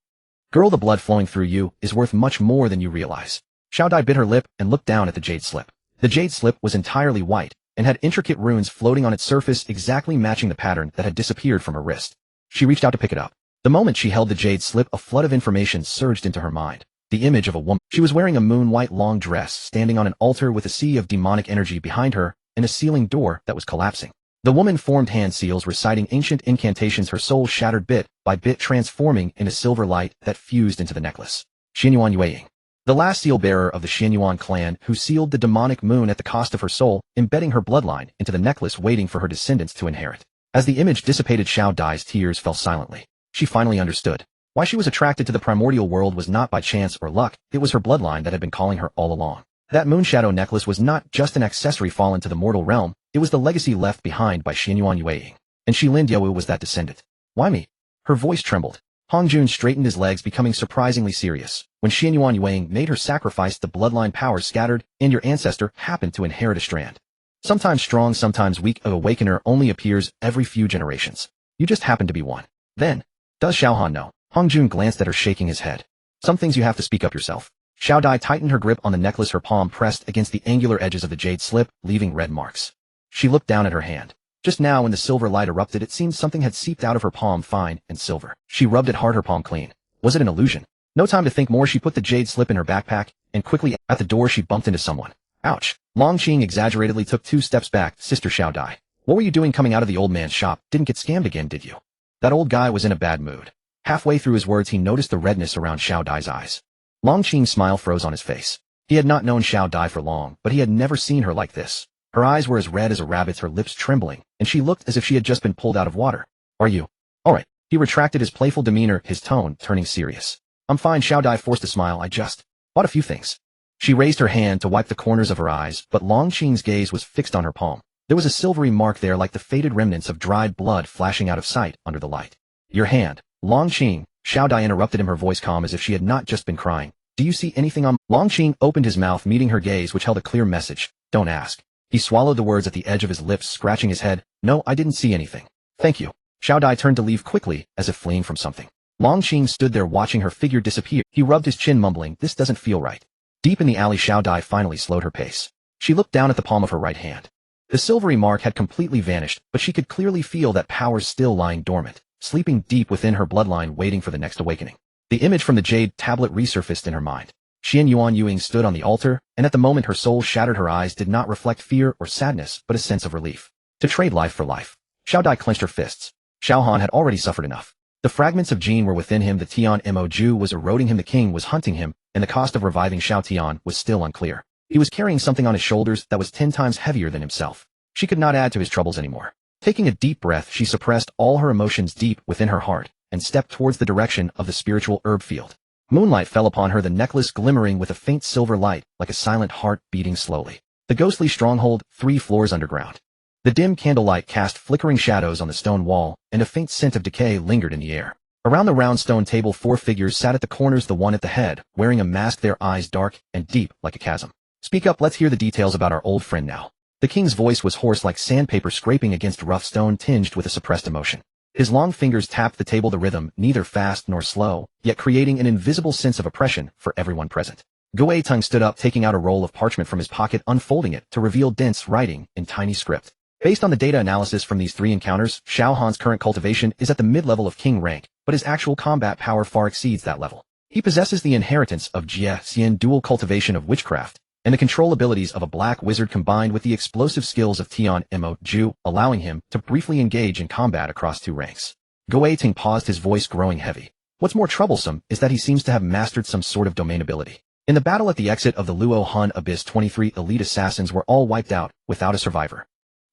Girl, the blood flowing through you is worth much more than you realize. Xiao Dai bit her lip and looked down at the jade slip. The jade slip was entirely white, and had intricate runes floating on its surface exactly matching the pattern that had disappeared from her wrist. She reached out to pick it up. The moment she held the jade slip, a flood of information surged into her mind. The image of a woman. She was wearing a moon-white long dress, standing on an altar with a sea of demonic energy behind her, and a ceiling door that was collapsing. The woman formed hand seals, reciting ancient incantations, her soul shattered bit by bit, transforming into silver light that fused into the necklace. Xianyuan Yueying, the last seal bearer of the Xianyuan clan, who sealed the demonic moon at the cost of her soul, embedding her bloodline into the necklace, waiting for her descendants to inherit. As the image dissipated, Xiao Dai's tears fell silently. She finally understood. Why she was attracted to the primordial world was not by chance or luck, it was her bloodline that had been calling her all along. That moonshadow necklace was not just an accessory fallen to the mortal realm, it was the legacy left behind by Xianyuan Yueying. And Shilin Diaowu was that descendant. Why me? Her voice trembled. Hong Jun straightened his legs, becoming surprisingly serious. When Xianyuan Yueying made her sacrifice, the bloodline powers scattered, and your ancestor happened to inherit a strand. Sometimes strong, sometimes weak, an awakener only appears every few generations. You just happen to be one. Then, does Xiao Han know? Hong Jun glanced at her, shaking his head. Some things you have to speak up yourself. Xiao Dai tightened her grip on the necklace, her palm pressed against the angular edges of the jade slip, leaving red marks. She looked down at her hand. Just now when the silver light erupted, it seemed something had seeped out of her palm, fine and silver. She rubbed it hard, her palm clean. Was it an illusion? No time to think more, she put the jade slip in her backpack, and quickly at the door she bumped into someone. Ouch. Long Qing exaggeratedly took 2 steps back. Sister Xiao Dai. What were you doing coming out of the old man's shop? Didn't get scammed again, did you? That old guy was in a bad mood. Halfway through his words he noticed the redness around Xiao Dai's eyes. Long Qing's smile froze on his face. He had not known Xiao Dai for long, but he had never seen her like this. Her eyes were as red as a rabbit's, her lips trembling, and she looked as if she had just been pulled out of water. Are you? Alright. He retracted his playful demeanor, his tone turning serious. I'm fine. Xiao Dai forced a smile. I just bought a few things. She raised her hand to wipe the corners of her eyes, but Long Qing's gaze was fixed on her palm. There was a silvery mark there, like the faded remnants of dried blood flashing out of sight under the light. Your hand. Long Qing. Xiao Dai interrupted him, her voice calm as if she had not just been crying. Do you see anything on? Long Qing opened his mouth, meeting her gaze, which held a clear message. Don't ask. He swallowed the words at the edge of his lips, scratching his head. No, I didn't see anything. Thank you. Xiao Dai turned to leave quickly, as if fleeing from something. Long Qing stood there watching her figure disappear. He rubbed his chin, mumbling, this doesn't feel right. Deep in the alley, Xiao Dai finally slowed her pace. She looked down at the palm of her right hand. The silvery mark had completely vanished, but she could clearly feel that powers still lying dormant, sleeping deep within her bloodline, waiting for the next awakening. The image from the jade tablet resurfaced in her mind. Xianyuan Yueying stood on the altar, and at the moment her soul shattered, her eyes did not reflect fear or sadness, but a sense of relief. To trade life for life. Xiao Dai clenched her fists. Xiao Han had already suffered enough. The fragments of Jin were within him, the Tian Mo Ju was eroding him, the king was hunting him, and the cost of reviving Xiao Tian was still unclear. He was carrying something on his shoulders that was 10 times heavier than himself. She could not add to his troubles anymore. Taking a deep breath, she suppressed all her emotions deep within her heart, and stepped towards the direction of the spiritual herb field. Moonlight fell upon her, the necklace glimmering with a faint silver light, like a silent heart beating slowly. The ghostly stronghold, 3 floors underground. The dim candlelight cast flickering shadows on the stone wall, and a faint scent of decay lingered in the air. Around the round stone table 4 figures sat at the corners, the one at the head, wearing a mask, their eyes dark and deep like a chasm. Speak up, let's hear the details about our old friend now. The king's voice was hoarse like sandpaper scraping against rough stone, tinged with a suppressed emotion. His long fingers tapped the table, the rhythm neither fast nor slow, yet creating an invisible sense of oppression for everyone present. Guo Tung stood up, taking out a roll of parchment from his pocket, unfolding it to reveal dense writing in tiny script. Based on the data analysis from these 3 encounters, Xiao Han's current cultivation is at the mid-level of king rank, but his actual combat power far exceeds that level. He possesses the inheritance of Jie Xian dual cultivation of witchcraft, and the control abilities of a black wizard combined with the explosive skills of Tian Mo Ju, allowing him to briefly engage in combat across 2 ranks. Guo Tung paused, his voice growing heavy. What's more troublesome is that he seems to have mastered some sort of domain ability. In the battle at the exit of the Luo Han Abyss, 23 elite assassins were all wiped out, without a survivor.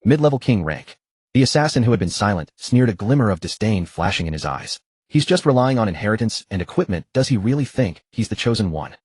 Mid-level king rank. The assassin who had been silent sneered, a glimmer of disdain flashing in his eyes. He's just relying on inheritance and equipment. Does he really think he's the chosen one?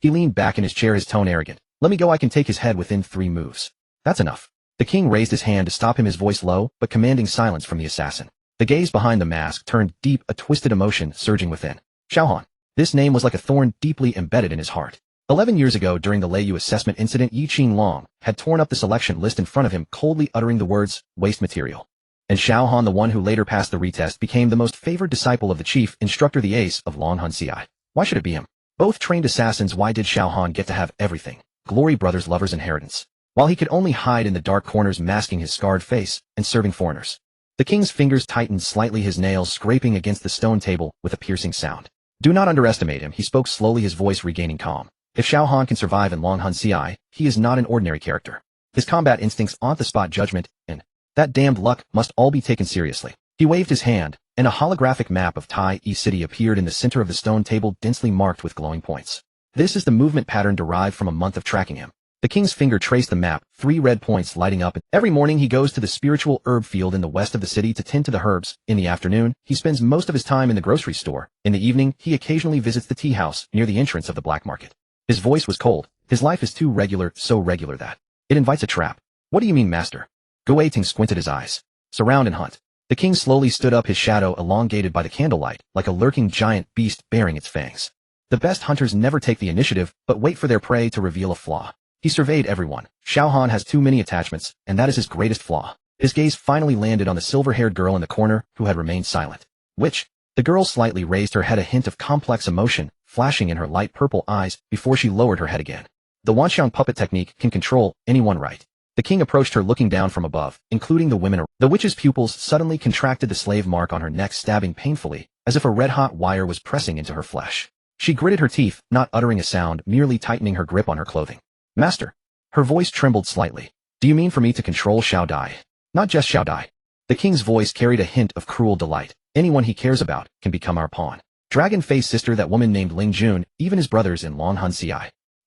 He leaned back in his chair, his tone arrogant. Let me go, I can take his head within 3 moves. That's enough. The king raised his hand to stop him, his voice low, but commanding silence from the assassin. The gaze behind the mask turned deep, a twisted emotion surging within. Xiao Han. This name was like a thorn deeply embedded in his heart. 11 years ago, during the Lei Yu assessment incident, Yi Qinglong had torn up the selection list in front of him, coldly uttering the words, waste material. And Xiao Han, the one who later passed the retest, became the most favored disciple of the chief instructor, the ace of Long Han Ci. Why should it be him? Both trained assassins, why did Xiao Han get to have everything? Glory, brothers, lovers, inheritance. While he could only hide in the dark corners, masking his scarred face and serving foreigners. The king's fingers tightened slightly, his nails scraping against the stone table with a piercing sound. Do not underestimate him, he spoke slowly, his voice regaining calm. If Xiao Han can survive in Long Han Ci, he is not an ordinary character. His combat instincts, on-the-spot judgment, and that damned luck must all be taken seriously. He waved his hand, and a holographic map of Tai E City appeared in the center of the stone table, densely marked with glowing points. This is the movement pattern derived from a month of tracking him. The king's finger traced the map, 3 red points lighting up. Every morning he goes to the spiritual herb field in the west of the city to tend to the herbs. In the afternoon, he spends most of his time in the grocery store. In the evening, he occasionally visits the tea house near the entrance of the black market. His voice was cold. His life is too regular, so regular that it invites a trap. What do you mean, master? Awakens squinted his eyes. Surround and hunt. The king slowly stood up, his shadow elongated by the candlelight, like a lurking giant beast baring its fangs. The best hunters never take the initiative, but wait for their prey to reveal a flaw. He surveyed everyone. Xiao Han has too many attachments, and that is his greatest flaw. His gaze finally landed on the silver-haired girl in the corner, who had remained silent. Which? The girl slightly raised her head, a hint of complex emotion flashing in her light purple eyes before she lowered her head again. The Wanxiang puppet technique can control anyone, right? The king approached her, looking down from above, including the women. The witch's pupils suddenly contracted, the slave mark on her neck stabbing painfully, as if a red-hot wire was pressing into her flesh. She gritted her teeth, not uttering a sound, merely tightening her grip on her clothing. Master. Her voice trembled slightly. Do you mean for me to control Xiao Dai? Not just Xiao Dai. The king's voice carried a hint of cruel delight. Anyone he cares about can become our pawn. Dragon-Face sister, that woman named Ling Jun, even his brothers in Long Hun Ci.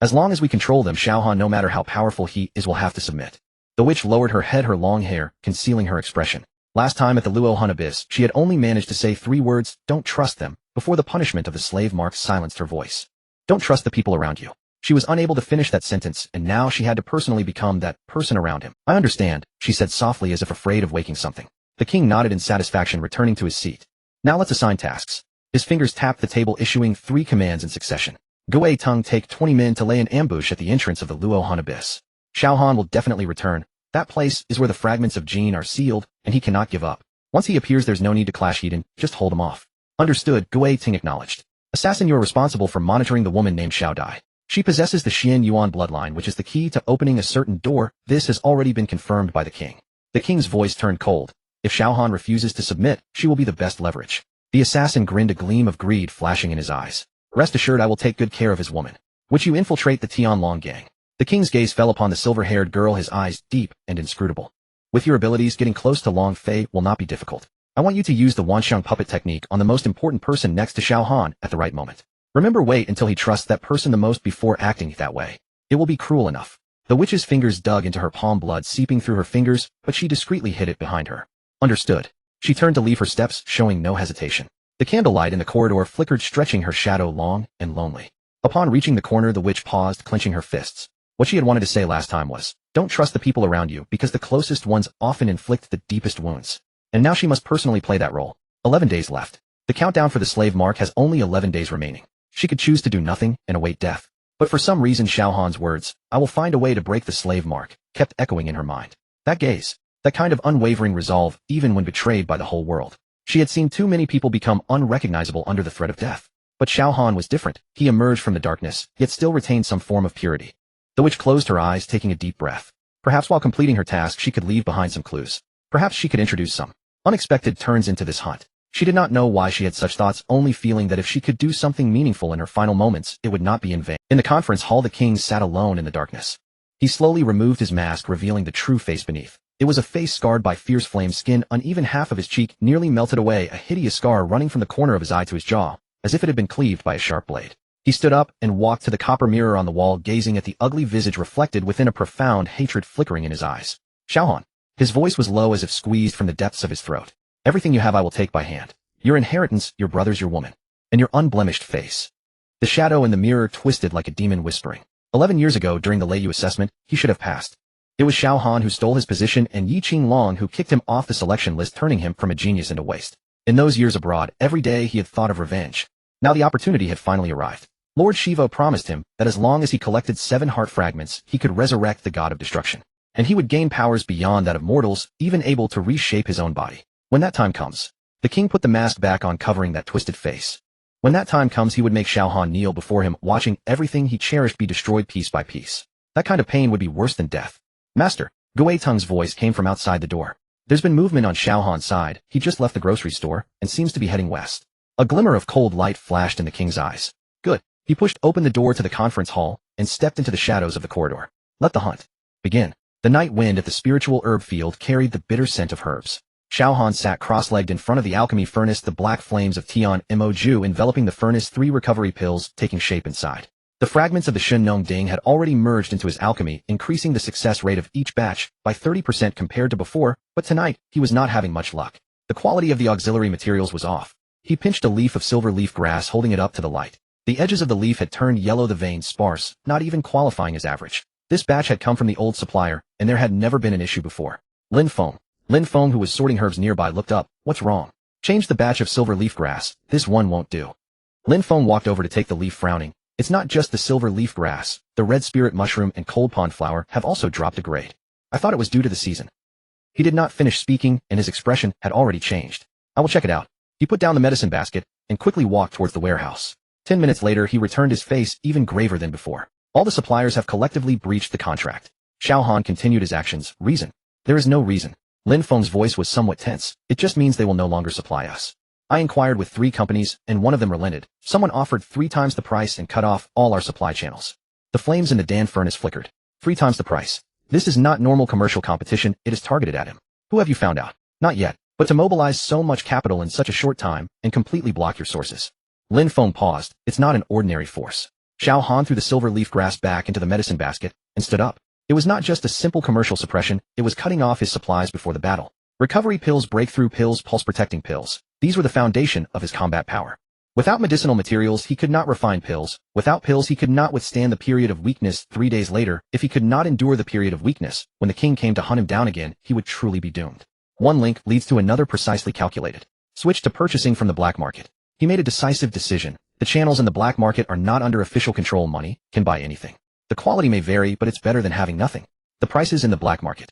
As long as we control them, Xiao Han, no matter how powerful he is, will have to submit. The witch lowered her head, her long hair concealing her expression. Last time at the Luo Hun Abyss, she had only managed to say 3 words, don't trust them, before the punishment of the slave mark silenced her voice. Don't trust the people around you. She was unable to finish that sentence, and now she had to personally become that person around him. I understand, she said softly, as if afraid of waking something. The king nodded in satisfaction, returning to his seat. Now let's assign tasks. His fingers tapped the table, issuing 3 commands in succession. Gui Tung, take 20 men to lay an ambush at the entrance of the Luo Hun Abyss. Xiao Han will definitely return. That place is where the fragments of Jin are sealed, and he cannot give up. Once he appears, there's no need to clash Eden, just hold him off. Understood, Gui Ting acknowledged. Assassin, you're responsible for monitoring the woman named Xiao Dai. She possesses the Xian Yuan bloodline, which is the key to opening a certain door. This has already been confirmed by the king. The king's voice turned cold. If Xiao Han refuses to submit, she will be the best leverage. The assassin grinned, a gleam of greed flashing in his eyes. Rest assured, I will take good care of his woman. Would you infiltrate the Tianlong gang? The king's gaze fell upon the silver-haired girl, his eyes deep and inscrutable. With your abilities, getting close to Long Fei will not be difficult. I want you to use the Wanxiang puppet technique on the most important person next to Xiao Han at the right moment. Remember, wait until he trusts that person the most before acting that way. It will be cruel enough. The witch's fingers dug into her palm, blood seeping through her fingers, but she discreetly hid it behind her. Understood. She turned to leave her steps, showing no hesitation. The candlelight in the corridor flickered, stretching her shadow long and lonely. Upon reaching the corner, the witch paused, clenching her fists. What she had wanted to say last time was, don't trust the people around you, because the closest ones often inflict the deepest wounds. And now she must personally play that role. 11 days left. The countdown for the slave mark has only 11 days remaining. She could choose to do nothing and await death. But for some reason, Xiao Han's words, I will find a way to break the slave mark, kept echoing in her mind. That gaze, that kind of unwavering resolve, even when betrayed by the whole world. She had seen too many people become unrecognizable under the threat of death. But Xiao Han was different. He emerged from the darkness, yet still retained some form of purity. The witch closed her eyes, taking a deep breath. Perhaps while completing her task, she could leave behind some clues. Perhaps she could introduce some unexpected turns into this hunt. She did not know why she had such thoughts, only feeling that if she could do something meaningful in her final moments, it would not be in vain. In the conference hall, the king sat alone in the darkness. He slowly removed his mask, revealing the true face beneath. It was a face scarred by fierce flame, skin uneven, half of his cheek nearly melted away, a hideous scar running from the corner of his eye to his jaw, as if it had been cleaved by a sharp blade. He stood up and walked to the copper mirror on the wall, gazing at the ugly visage reflected within, a profound hatred flickering in his eyes. Xiao Han. His voice was low, as if squeezed from the depths of his throat. Everything you have I will take by hand. Your inheritance, your brothers, your woman, and your unblemished face. The shadow in the mirror twisted like a demon, whispering. 11 years ago, during the Lei assessment, he should have passed. It was Xiao Han who stole his position, and Yi Qinglong who kicked him off the selection list, turning him from a genius into waste. In those years abroad, every day he had thought of revenge. Now the opportunity had finally arrived. Lord Shiva promised him that as long as he collected 7 heart fragments, he could resurrect the god of destruction. And he would gain powers beyond that of mortals, even able to reshape his own body. When that time comes, the king put the mask back on, covering that twisted face. When that time comes, he would make Xiao Han kneel before him, watching everything he cherished be destroyed piece by piece. That kind of pain would be worse than death. Master, Gui Tung's voice came from outside the door. There's been movement on Xiao Han's side. He just left the grocery store and seems to be heading west. A glimmer of cold light flashed in the king's eyes. Good. He pushed open the door to the conference hall and stepped into the shadows of the corridor. Let the hunt begin. The night wind at the spiritual herb field carried the bitter scent of herbs. Xiao Han sat cross-legged in front of the alchemy furnace, the black flames of Tian Mo Ju enveloping the furnace, 3 recovery pills taking shape inside. The fragments of the Shen Nong Ding had already merged into his alchemy, increasing the success rate of each batch by 30% compared to before, but tonight, he was not having much luck. The quality of the auxiliary materials was off. He pinched a leaf of silver leaf grass, holding it up to the light. The edges of the leaf had turned yellow, the veins sparse, not even qualifying as average. This batch had come from the old supplier, and there had never been an issue before. Lin Feng, who was sorting herbs nearby, looked up. What's wrong? Change the batch of silver leaf grass. This one won't do. Lin Feng walked over to take the leaf, frowning. It's not just the silver leaf grass. The red spirit mushroom and cold pond flower have also dropped a grade. I thought it was due to the season. He did not finish speaking, and his expression had already changed. I will check it out. He put down the medicine basket and quickly walked towards the warehouse. 10 minutes later, he returned, his face even graver than before. All the suppliers have collectively breached the contract. Xiao Han continued his actions. Reason? There is no reason. Lin Feng's voice was somewhat tense. It just means they will no longer supply us. I inquired with 3 companies, and one of them relented. Someone offered 3 times the price and cut off all our supply channels. The flames in the Dan furnace flickered. 3 times the price. This is not normal commercial competition, it is targeted at him. Who have you found out? Not yet, but to mobilize so much capital in such a short time and completely block your sources. Lin Feng paused. It's not an ordinary force. Xiao Han threw the silver leaf grass back into the medicine basket and stood up. It was not just a simple commercial suppression, it was cutting off his supplies before the battle. Recovery pills, breakthrough pills, pulse-protecting pills. These were the foundation of his combat power. Without medicinal materials, he could not refine pills. Without pills, he could not withstand the period of weakness 3 days later. If he could not endure the period of weakness, when the king came to hunt him down again, he would truly be doomed. One link leads to another, precisely calculated. Switch to purchasing from the black market. He made a decisive decision. The channels in the black market are not under official control. Money can buy anything. The quality may vary, but it's better than having nothing. The prices in the black market.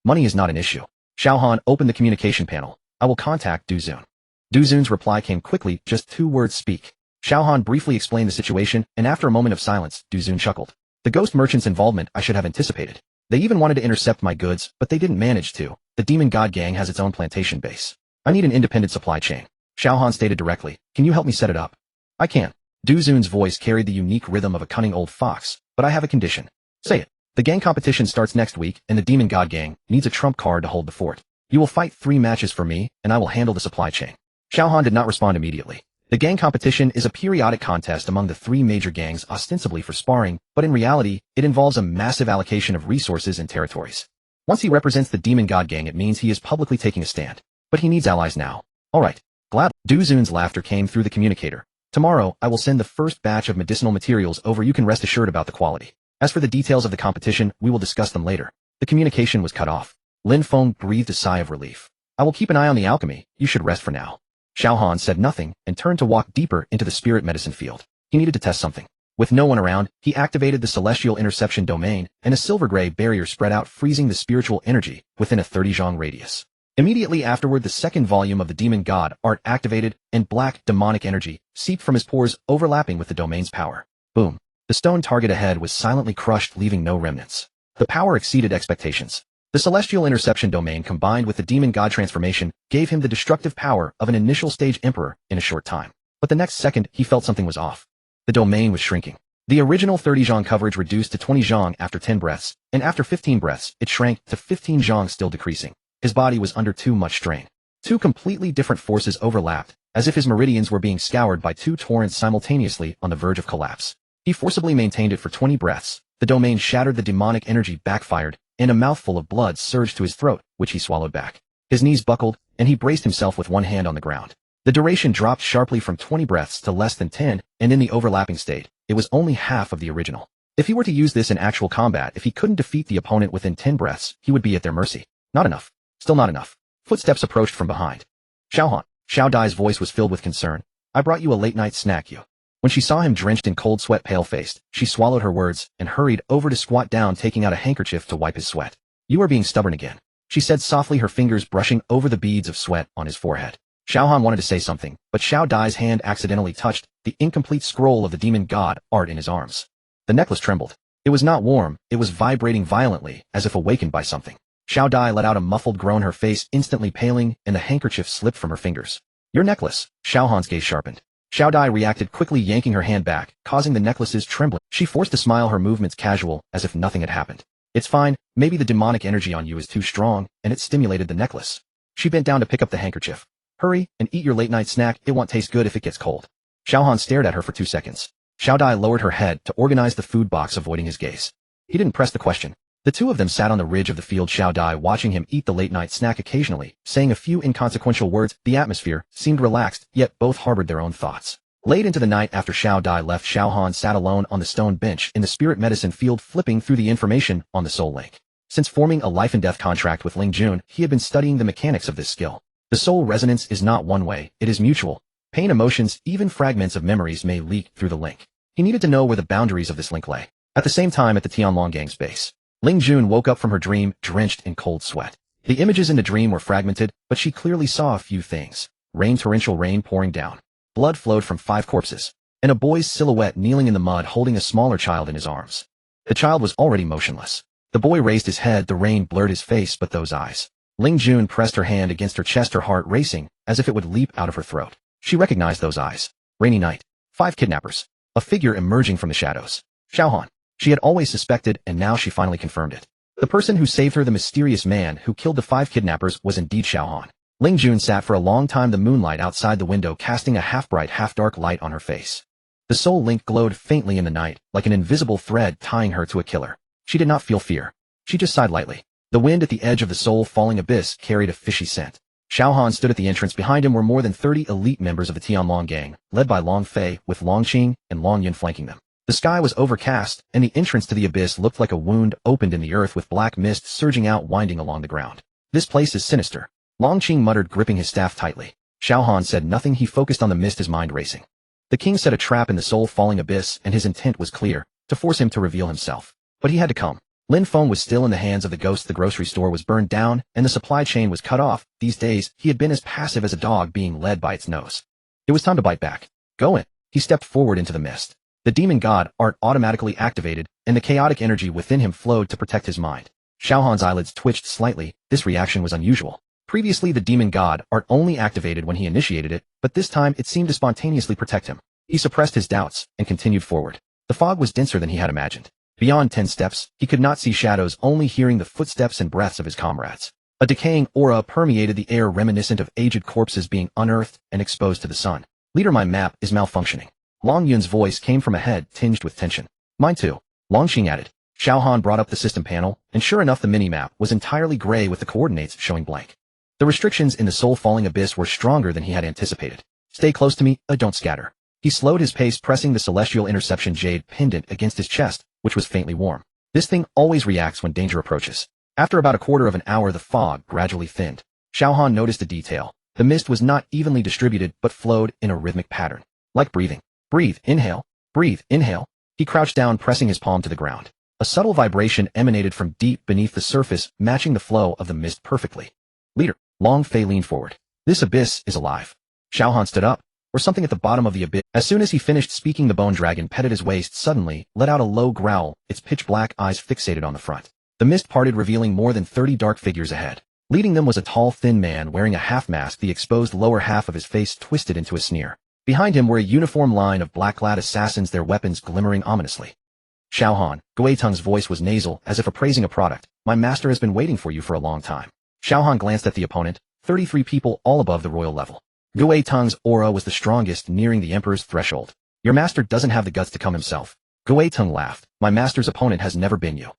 Money is not an issue. Xiao Han opened the communication panel. I will contact Du Zun. Du Zun's reply came quickly, just 2 words, speak. Xiao Han briefly explained the situation, and after a moment of silence, Du Zun chuckled. The ghost merchant's involvement I should have anticipated. They even wanted to intercept my goods, but they didn't manage to. The demon god gang has its own plantation base. I need an independent supply chain. Xiao Han stated directly. Can you help me set it up? I can. Du Zun's voice carried the unique rhythm of a cunning old fox, but I have a condition. Say it. The gang competition starts next week, and the demon god gang needs a trump card to hold the fort. You will fight 3 matches for me, and I will handle the supply chain. Xiao Han did not respond immediately. The gang competition is a periodic contest among the 3 major gangs, ostensibly for sparring, but in reality, it involves a massive allocation of resources and territories. Once he represents the demon god gang, it means he is publicly taking a stand. But he needs allies now. Alright. Glad. Du Zun's laughter came through the communicator. Tomorrow, I will send the first batch of medicinal materials over. You can rest assured about the quality. As for the details of the competition, we will discuss them later. The communication was cut off. Lin Feng breathed a sigh of relief. I will keep an eye on the alchemy. You should rest for now. Xiao Han said nothing and turned to walk deeper into the spirit medicine field. He needed to test something. With no one around, he activated the celestial interception domain, and a silver-gray barrier spread out, freezing the spiritual energy within a 30 zhang radius. Immediately afterward, the second volume of the demon god art activated, and black, demonic energy seeped from his pores, overlapping with the domain's power. Boom. The stone target ahead was silently crushed, leaving no remnants. The power exceeded expectations. The celestial interception domain combined with the demon god transformation gave him the destructive power of an initial stage emperor in a short time. But the next second, he felt something was off. The domain was shrinking. The original 30 zhang coverage reduced to 20 zhang after 10 breaths, and after 15 breaths, it shrank to 15 zhang, still decreasing. His body was under too much strain. 2 completely different forces overlapped, as if his meridians were being scoured by 2 torrents simultaneously on the verge of collapse. He forcibly maintained it for 20 breaths. The domain shattered, the demonic energy backfired, and a mouthful of blood surged to his throat, which he swallowed back. His knees buckled, and he braced himself with one hand on the ground. The duration dropped sharply from 20 breaths to less than 10, and in the overlapping state, it was only half of the original. If he were to use this in actual combat, if he couldn't defeat the opponent within 10 breaths, he would be at their mercy. Not enough. Still not enough. Footsteps approached from behind. Xiao Han. Xiao Dai's voice was filled with concern. I brought you a late-night snack, you. When she saw him drenched in cold sweat, pale-faced, she swallowed her words and hurried over to squat down, taking out a handkerchief to wipe his sweat. You are being stubborn again, she said softly, her fingers brushing over the beads of sweat on his forehead. Xiao Han wanted to say something, but Xiao Dai's hand accidentally touched the incomplete scroll of the demon god art in his arms. The necklace trembled. It was not warm, it was vibrating violently, as if awakened by something. Xiao Dai let out a muffled groan, her face instantly paling, and the handkerchief slipped from her fingers. Your necklace. Xiao Han's gaze sharpened. Xiao Dai reacted quickly, yanking her hand back, causing the necklace's trembling. She forced a smile, her movements casual, as if nothing had happened. It's fine, maybe the demonic energy on you is too strong, and it stimulated the necklace. She bent down to pick up the handkerchief. Hurry, and eat your late-night snack, it won't taste good if it gets cold. Xiao Han stared at her for 2 seconds. Xiao Dai lowered her head to organize the food box, avoiding his gaze. He didn't press the question. The two of them sat on the ridge of the field, Xiao Dai watching him eat the late-night snack occasionally, saying a few inconsequential words. The atmosphere seemed relaxed, yet both harbored their own thoughts. Late into the night after Xiao Dai left, Xiao Han sat alone on the stone bench in the spirit medicine field, flipping through the information on the soul link. Since forming a life-and-death contract with Ling Jun, he had been studying the mechanics of this skill. The soul resonance is not one-way, it is mutual. Pain, emotions, even fragments of memories may leak through the link. He needed to know where the boundaries of this link lay. At the same time, at the Tianlongang's base, Ling Jun woke up from her dream, drenched in cold sweat. The images in the dream were fragmented, but she clearly saw a few things. Rain, torrential rain pouring down. Blood flowed from 5 corpses, and a boy's silhouette kneeling in the mud holding a smaller child in his arms. The child was already motionless. The boy raised his head, the rain blurred his face, but those eyes. Ling Jun pressed her hand against her chest, her heart racing, as if it would leap out of her throat. She recognized those eyes. Rainy night. 5 kidnappers. A figure emerging from the shadows. Xiao Han. She had always suspected, and now she finally confirmed it. The person who saved her, the mysterious man who killed the 5 kidnappers, was indeed Xiao Han. Ling Jun sat for a long time, the moonlight outside the window casting a half-bright, half-dark light on her face. The soul link glowed faintly in the night, like an invisible thread tying her to a killer. She did not feel fear. She just sighed lightly. The wind at the edge of the soul-falling abyss carried a fishy scent. Xiao Han stood at the entrance. Behind him were more than 30 elite members of the Tianlong gang, led by Long Fei, with Long Qing and Long Yun flanking them. The sky was overcast, and the entrance to the abyss looked like a wound opened in the earth, with black mist surging out, winding along the ground. This place is sinister. Long Qing muttered, gripping his staff tightly. Xiao Han said nothing. He focused on the mist, his mind racing. The king set a trap in the soul-falling abyss, and his intent was clear, to force him to reveal himself. But he had to come. Lin Feng was still in the hands of the ghost. The grocery store was burned down, and the supply chain was cut off. These days, he had been as passive as a dog being led by its nose. It was time to bite back. Go in. He stepped forward into the mist. The demon god art automatically activated, and the chaotic energy within him flowed to protect his mind. Xiao Han's eyelids twitched slightly. This reaction was unusual. Previously, the demon god art only activated when he initiated it, but this time it seemed to spontaneously protect him. He suppressed his doubts and continued forward. The fog was denser than he had imagined. Beyond 10 steps, he could not see shadows, only hearing the footsteps and breaths of his comrades. A decaying aura permeated the air, reminiscent of aged corpses being unearthed and exposed to the sun. Leader, my map is malfunctioning. Long Yun's voice came from ahead, tinged with tension. Mine too. Long Qing added. Xiao Han brought up the system panel, and sure enough, the mini-map was entirely gray with the coordinates showing blank. The restrictions in the soul-falling abyss were stronger than he had anticipated. Stay close to me, don't scatter. He slowed his pace, pressing the celestial interception jade pendant against his chest, which was faintly warm. This thing always reacts when danger approaches. After about a quarter of an hour, the fog gradually thinned. Xiao Han noticed a detail. The mist was not evenly distributed, but flowed in a rhythmic pattern. Like breathing. Breathe, inhale. Breathe, inhale. He crouched down, pressing his palm to the ground. A subtle vibration emanated from deep beneath the surface, matching the flow of the mist perfectly. Leader. Long Fei leaned forward. This abyss is alive. Xiao Han stood up. Or something at the bottom of the abyss. As soon as he finished speaking, the bone dragon petted his waist, suddenly let out a low growl, its pitch-black eyes fixated on the front. The mist parted, revealing more than 30 dark figures ahead. Leading them was a tall, thin man wearing a half-mask, the exposed lower half of his face twisted into a sneer. Behind him were a uniform line of black-clad assassins, their weapons glimmering ominously. Xiao Han, Guiteng's voice was nasal, as if appraising a product. My master has been waiting for you for a long time. Xiao Han glanced at the opponent, 33 people all above the royal level. Guiteng's aura was the strongest, nearing the emperor's threshold. Your master doesn't have the guts to come himself. Guiteng laughed. My master's opponent has never been you.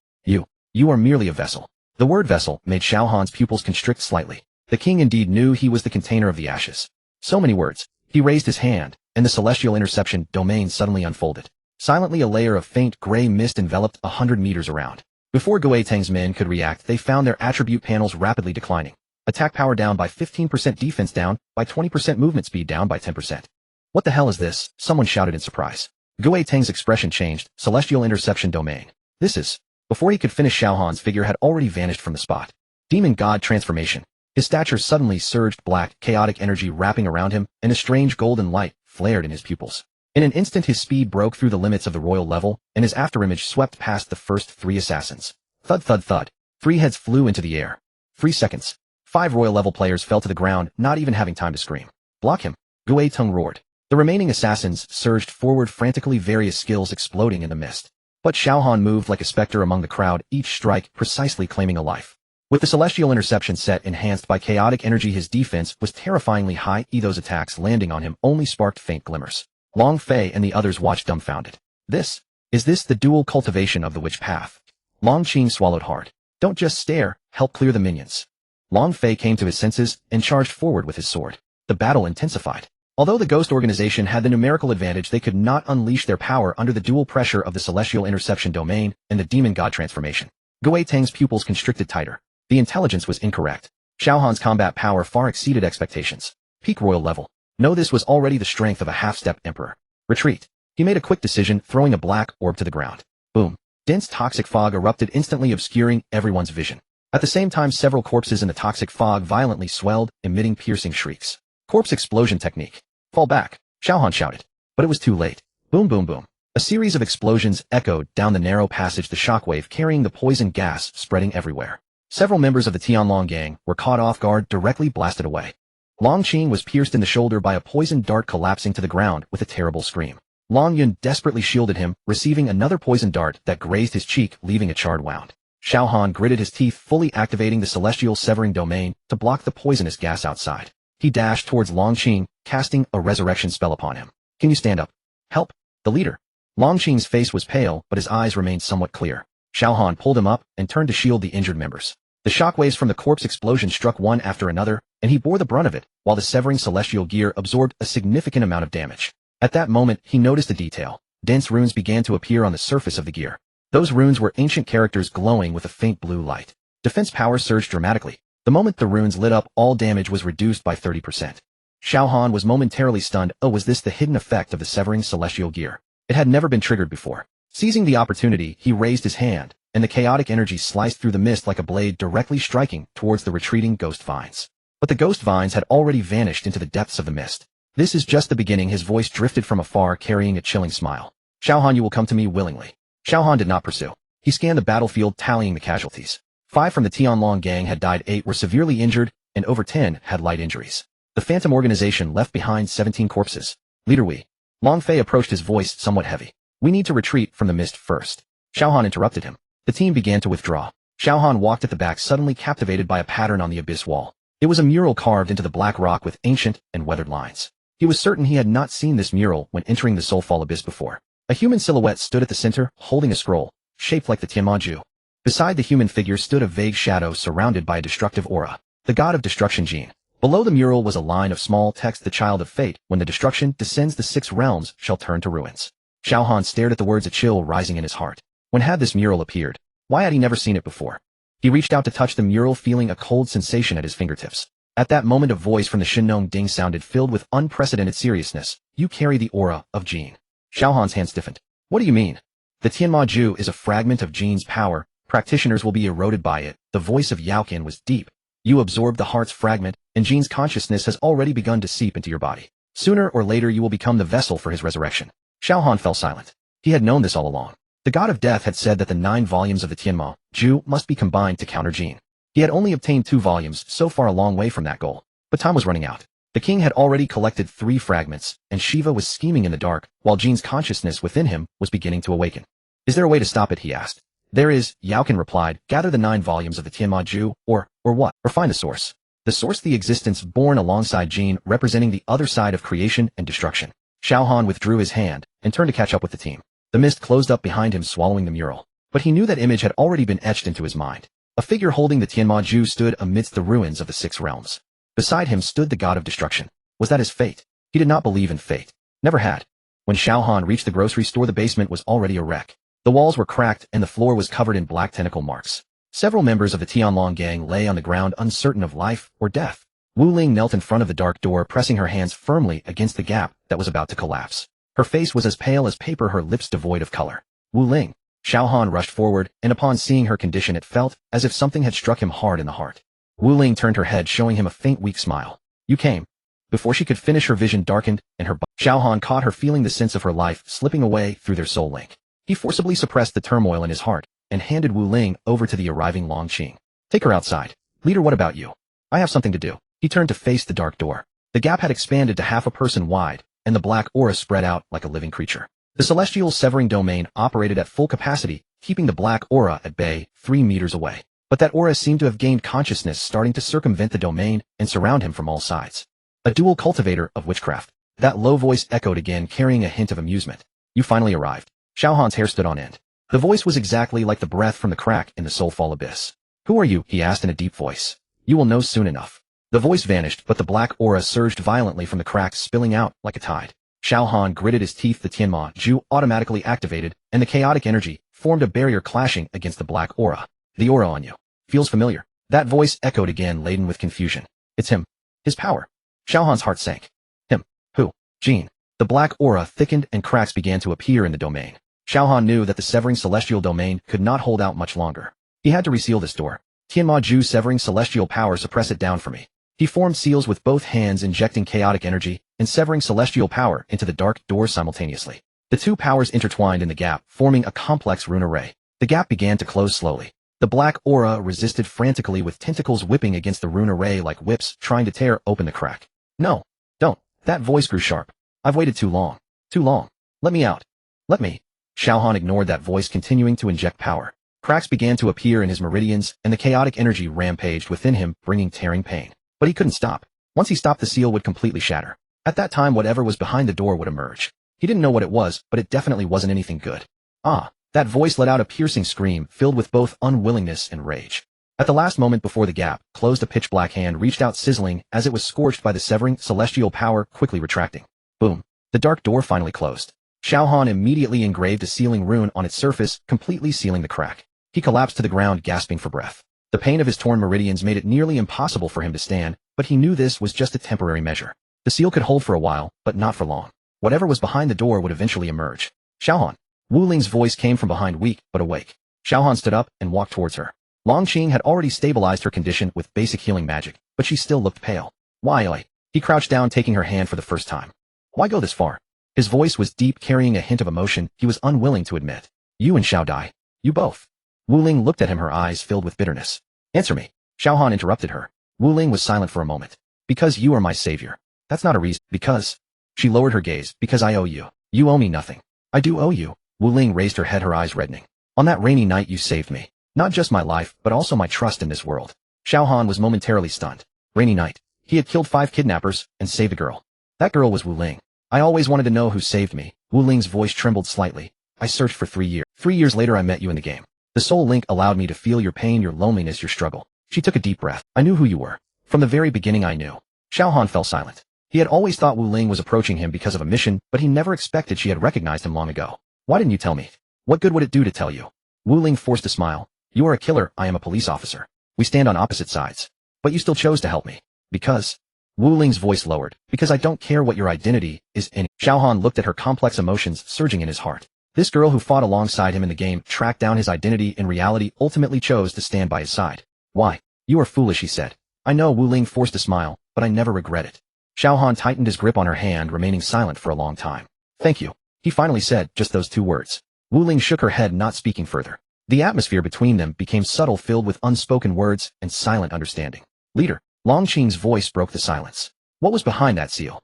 You are merely a vessel. The word vessel made Xiao Han's pupils constrict slightly. The king indeed knew he was the container of the ashes. So many words. He raised his hand, and the celestial interception domain suddenly unfolded. Silently, a layer of faint gray mist enveloped 100 meters around. Before Guiteng's men could react, they found their attribute panels rapidly declining. Attack power down by 15%, defense down by 20%, movement speed down by 10%. What the hell is this? Someone shouted in surprise. Guiteng's expression changed. Celestial interception domain. This is... Before he could finish, Xiao Han's figure had already vanished from the spot. Demon god transformation. His stature suddenly surged, black, chaotic energy wrapping around him, and a strange golden light flared in his pupils. In an instant, his speed broke through the limits of the royal level, and his afterimage swept past the first 3 assassins. Thud, thud, thud. 3 heads flew into the air. 3 seconds. 5 royal level players fell to the ground, not even having time to scream. Block him. Guiteng roared. The remaining assassins surged forward frantically, various skills exploding in the mist. But Xiao Han moved like a specter among the crowd, each strike precisely claiming a life. With the celestial interception set enhanced by chaotic energy, his defense was terrifyingly high. Those attacks landing on him only sparked faint glimmers. Long Fei and the others watched dumbfounded. Is this the dual cultivation of the witch path? Long Qing swallowed hard. Don't just stare, help clear the minions. Long Fei came to his senses and charged forward with his sword. The battle intensified. Although the Ghost Organization had the numerical advantage, they could not unleash their power under the dual pressure of the Celestial Interception Domain and the Demon God Transformation. Gui Tang's pupils constricted tighter. The intelligence was incorrect. Xiao Han's combat power far exceeded expectations. Peak royal level. No, this was already the strength of a half-step emperor. Retreat. He made a quick decision, throwing a black orb to the ground. Boom. Dense toxic fog erupted, instantly obscuring everyone's vision. At the same time, several corpses in the toxic fog violently swelled, emitting piercing shrieks. Corpse explosion technique. Fall back, Xiao Han shouted. But it was too late. Boom, boom, boom. A series of explosions echoed down the narrow passage, the shockwave carrying the poison gas spreading everywhere. Several members of the Tianlong gang were caught off guard, directly blasted away. Long Qing was pierced in the shoulder by a poisoned dart, collapsing to the ground with a terrible scream. Long Yun desperately shielded him, receiving another poison dart that grazed his cheek, leaving a charred wound. Xiao Han gritted his teeth, fully activating the Celestial Severing Domain to block the poisonous gas outside. He dashed towards Long Qing, casting a resurrection spell upon him. Can you stand up? Help! The leader. Long Qing's face was pale, but his eyes remained somewhat clear. Xiao Han pulled him up and turned to shield the injured members. The shockwaves from the corpse explosion struck one after another, and he bore the brunt of it, while the severing celestial gear absorbed a significant amount of damage. At that moment, he noticed a detail. Dense runes began to appear on the surface of the gear. Those runes were ancient characters glowing with a faint blue light. Defense power surged dramatically. The moment the runes lit up, all damage was reduced by 30%. Xiao Han was momentarily stunned. Oh, was this the hidden effect of the severing celestial gear? It had never been triggered before. Seizing the opportunity, he raised his hand, and the chaotic energy sliced through the mist like a blade, directly striking towards the retreating ghost vines. But the ghost vines had already vanished into the depths of the mist. This is just the beginning. His voice drifted from afar, carrying a chilling smile. Xiao Han, you will come to me willingly. Xiao Han did not pursue. He scanned the battlefield, tallying the casualties. 5 from the Tianlong gang had died, 8 were severely injured, and over 10 had light injuries. The Phantom Organization left behind 17 corpses. Leader Wei. Long Fei approached, his voice somewhat heavy. We need to retreat from the mist first. Xiao Han interrupted him. The team began to withdraw. Xiao Han walked at the back, suddenly captivated by a pattern on the abyss wall. It was a mural carved into the black rock with ancient and weathered lines. He was certain he had not seen this mural when entering the Soulfall Abyss before. A human silhouette stood at the center, holding a scroll, shaped like the Tianmaju. Beside the human figure stood a vague shadow surrounded by a destructive aura. The god of destruction, Jin. Below the mural was a line of small text, the child of fate. When the destruction descends, the 6 realms shall turn to ruins. Xiao Han stared at the words, a chill rising in his heart. When had this mural appeared? Why had he never seen it before? He reached out to touch the mural, feeling a cold sensation at his fingertips. At that moment, a voice from the Shinnong Ding sounded, filled with unprecedented seriousness. You carry the aura of Jin. Xiao Han's hand stiffened. What do you mean? The Tianmaju is a fragment of Jin's power. Practitioners will be eroded by it. The voice of Yaoqin was deep. You absorbed the heart's fragment, and Jin's consciousness has already begun to seep into your body. Sooner or later you will become the vessel for his resurrection. Xiao Han fell silent. He had known this all along. The god of death had said that the 9 volumes of the Tianmaju must be combined to counter Jin. He had only obtained 2 volumes, so far a long way from that goal. But time was running out. The king had already collected 3 fragments, and Shiva was scheming in the dark, while Jin's consciousness within him was beginning to awaken. Is there a way to stop it, he asked. There is, Yaoqin replied. Gather the 9 volumes of the Tianmaju, or what? Or find the source. The source, the existence born alongside Jin, representing the other side of creation and destruction. Xiao Han withdrew his hand, and turned to catch up with the team. The mist closed up behind him, swallowing the mural. But he knew that image had already been etched into his mind. A figure holding the Tianmaju stood amidst the ruins of the 6 realms. Beside him stood the god of destruction. Was that his fate? He did not believe in fate. Never had. When Xiao Han reached the grocery store, the basement was already a wreck. The walls were cracked and the floor was covered in black tentacle marks. Several members of the Tianlong gang lay on the ground, uncertain of life or death. Wu Ling knelt in front of the dark door, pressing her hands firmly against the gap that was about to collapse. Her face was as pale as paper, her lips devoid of color. Wu Ling. Xiao Han rushed forward, and upon seeing her condition it felt as if something had struck him hard in the heart. Wu Ling turned her head, showing him a faint, weak smile. You came. Before she could finish, her vision darkened, and her Xiao Han caught her, feeling the sense of her life slipping away through their soul link. He forcibly suppressed the turmoil in his heart, and handed Wu Ling over to the arriving Long Qing. Take her outside. Leader, what about you? I have something to do. He turned to face the dark door. The gap had expanded to half a person wide, and the black aura spread out like a living creature. The celestial severing domain operated at full capacity, keeping the black aura at bay 3 meters away. But that aura seemed to have gained consciousness, starting to circumvent the domain and surround him from all sides. A dual cultivator of witchcraft. That low voice echoed again, carrying a hint of amusement. You finally arrived. Xiao Han's hair stood on end. The voice was exactly like the breath from the crack in the soulful abyss. Who are you? He asked in a deep voice. You will know soon enough. The voice vanished, but the black aura surged violently from the cracks, spilling out like a tide. Xiao Han gritted his teeth. The Tianma Ju automatically activated, and the chaotic energy formed a barrier clashing against the black aura. The aura on you feels familiar. That voice echoed again, laden with confusion. It's him. His power. Xiao Han's heart sank. Him. Who? Jin. The black aura thickened and cracks began to appear in the domain. Xiao Han knew that the severing celestial domain could not hold out much longer. He had to reseal this door. Tianma Ju, severing celestial power, suppress it down for me. He formed seals with both hands, injecting chaotic energy and severing celestial power into the dark door simultaneously. The two powers intertwined in the gap, forming a complex rune array. The gap began to close slowly. The black aura resisted frantically, with tentacles whipping against the rune array like whips, trying to tear open the crack. No. Don't. That voice grew sharp. I've waited too long. Too long. Let me out. Let me. Xiao Han ignored that voice, continuing to inject power. Cracks began to appear in his meridians, and the chaotic energy rampaged within him, bringing tearing pain. But he couldn't stop. Once he stopped, the seal would completely shatter. At that time, whatever was behind the door would emerge. He didn't know what it was, but it definitely wasn't anything good. Ah! That voice let out a piercing scream, filled with both unwillingness and rage. At the last moment before the gap closed, a pitch-black hand reached out, sizzling as it was scorched by the severing celestial power, quickly retracting. Boom! The dark door finally closed. Xiao Han immediately engraved a sealing rune on its surface, completely sealing the crack. He collapsed to the ground, gasping for breath. The pain of his torn meridians made it nearly impossible for him to stand, but he knew this was just a temporary measure. The seal could hold for a while, but not for long. Whatever was behind the door would eventually emerge. Xiao Han. Wu Ling's voice came from behind, weak but awake. Xiao Han stood up and walked towards her. Long Qing had already stabilized her condition with basic healing magic, but she still looked pale. Why, oi? He crouched down, taking her hand for the first time. Why go this far? His voice was deep, carrying a hint of emotion he was unwilling to admit. You and Xiao Dai. You both. Wu Ling looked at him, her eyes filled with bitterness. Answer me. Xiao Han interrupted her. Wu Ling was silent for a moment. Because you are my savior. That's not a reason. Because. She lowered her gaze. Because I owe you. You owe me nothing. I do owe you. Wu Ling raised her head, her eyes reddening. On that rainy night you saved me. Not just my life, but also my trust in this world. Xiao Han was momentarily stunned. Rainy night. He had killed 5 kidnappers and saved a girl. That girl was Wu Ling. I always wanted to know who saved me. Wu Ling's voice trembled slightly. I searched for 3 years. 3 years later I met you in the game. The soul link allowed me to feel your pain, your loneliness, your struggle. She took a deep breath. I knew who you were. From the very beginning I knew. Xiao Han fell silent. He had always thought Wu Ling was approaching him because of a mission, but he never expected she had recognized him long ago. Why didn't you tell me? What good would it do to tell you? Wu Ling forced a smile. You are a killer, I am a police officer. We stand on opposite sides. But you still chose to help me. Because. Wu Ling's voice lowered. Because I don't care what your identity is in. Xiao Han looked at her, complex emotions surging in his heart. This girl who fought alongside him in the game, tracked down his identity in reality, ultimately chose to stand by his side. Why? You are foolish, he said. I know. Wu Ling forced a smile, but I never regret it. Xiao Han tightened his grip on her hand, remaining silent for a long time. Thank you. He finally said just those 2 words. Wu Ling shook her head, not speaking further. The atmosphere between them became subtle, filled with unspoken words and silent understanding. Leader. Long Qing's voice broke the silence. What was behind that seal?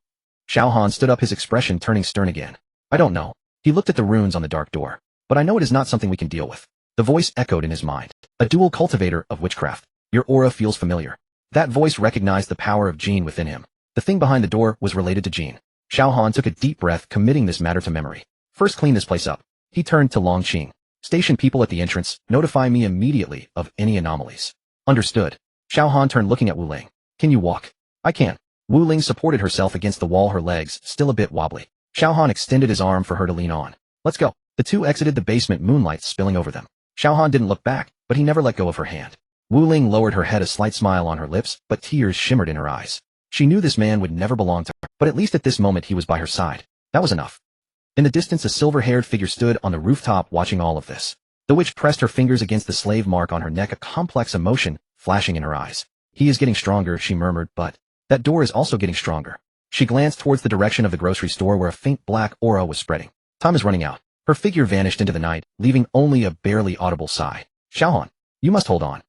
Xiao Han stood up, his expression turning stern again. I don't know. He looked at the runes on the dark door. But I know it is not something we can deal with. The voice echoed in his mind. A dual cultivator of witchcraft. Your aura feels familiar. That voice recognized the power of Jin within him. The thing behind the door was related to Jin. Xiao Han took a deep breath, committing this matter to memory. First, clean this place up. He turned to Long Qing. Station people at the entrance, notify me immediately of any anomalies. Understood. Xiao Han turned, looking at Wu Ling. Can you walk? I can. Wu Ling supported herself against the wall, her legs still a bit wobbly. Xiao Han extended his arm for her to lean on. Let's go. The two exited the basement, moonlight spilling over them. Xiao Han didn't look back, but he never let go of her hand. Wu Ling lowered her head, a slight smile on her lips, but tears shimmered in her eyes. She knew this man would never belong to her, but at least at this moment he was by her side. That was enough. In the distance, a silver-haired figure stood on the rooftop watching all of this. The witch pressed her fingers against the slave mark on her neck, a complex emotion flashing in her eyes. He is getting stronger, she murmured, but that door is also getting stronger. She glanced towards the direction of the grocery store where a faint black aura was spreading. Time is running out. Her figure vanished into the night, leaving only a barely audible sigh. Xiao Han, you must hold on.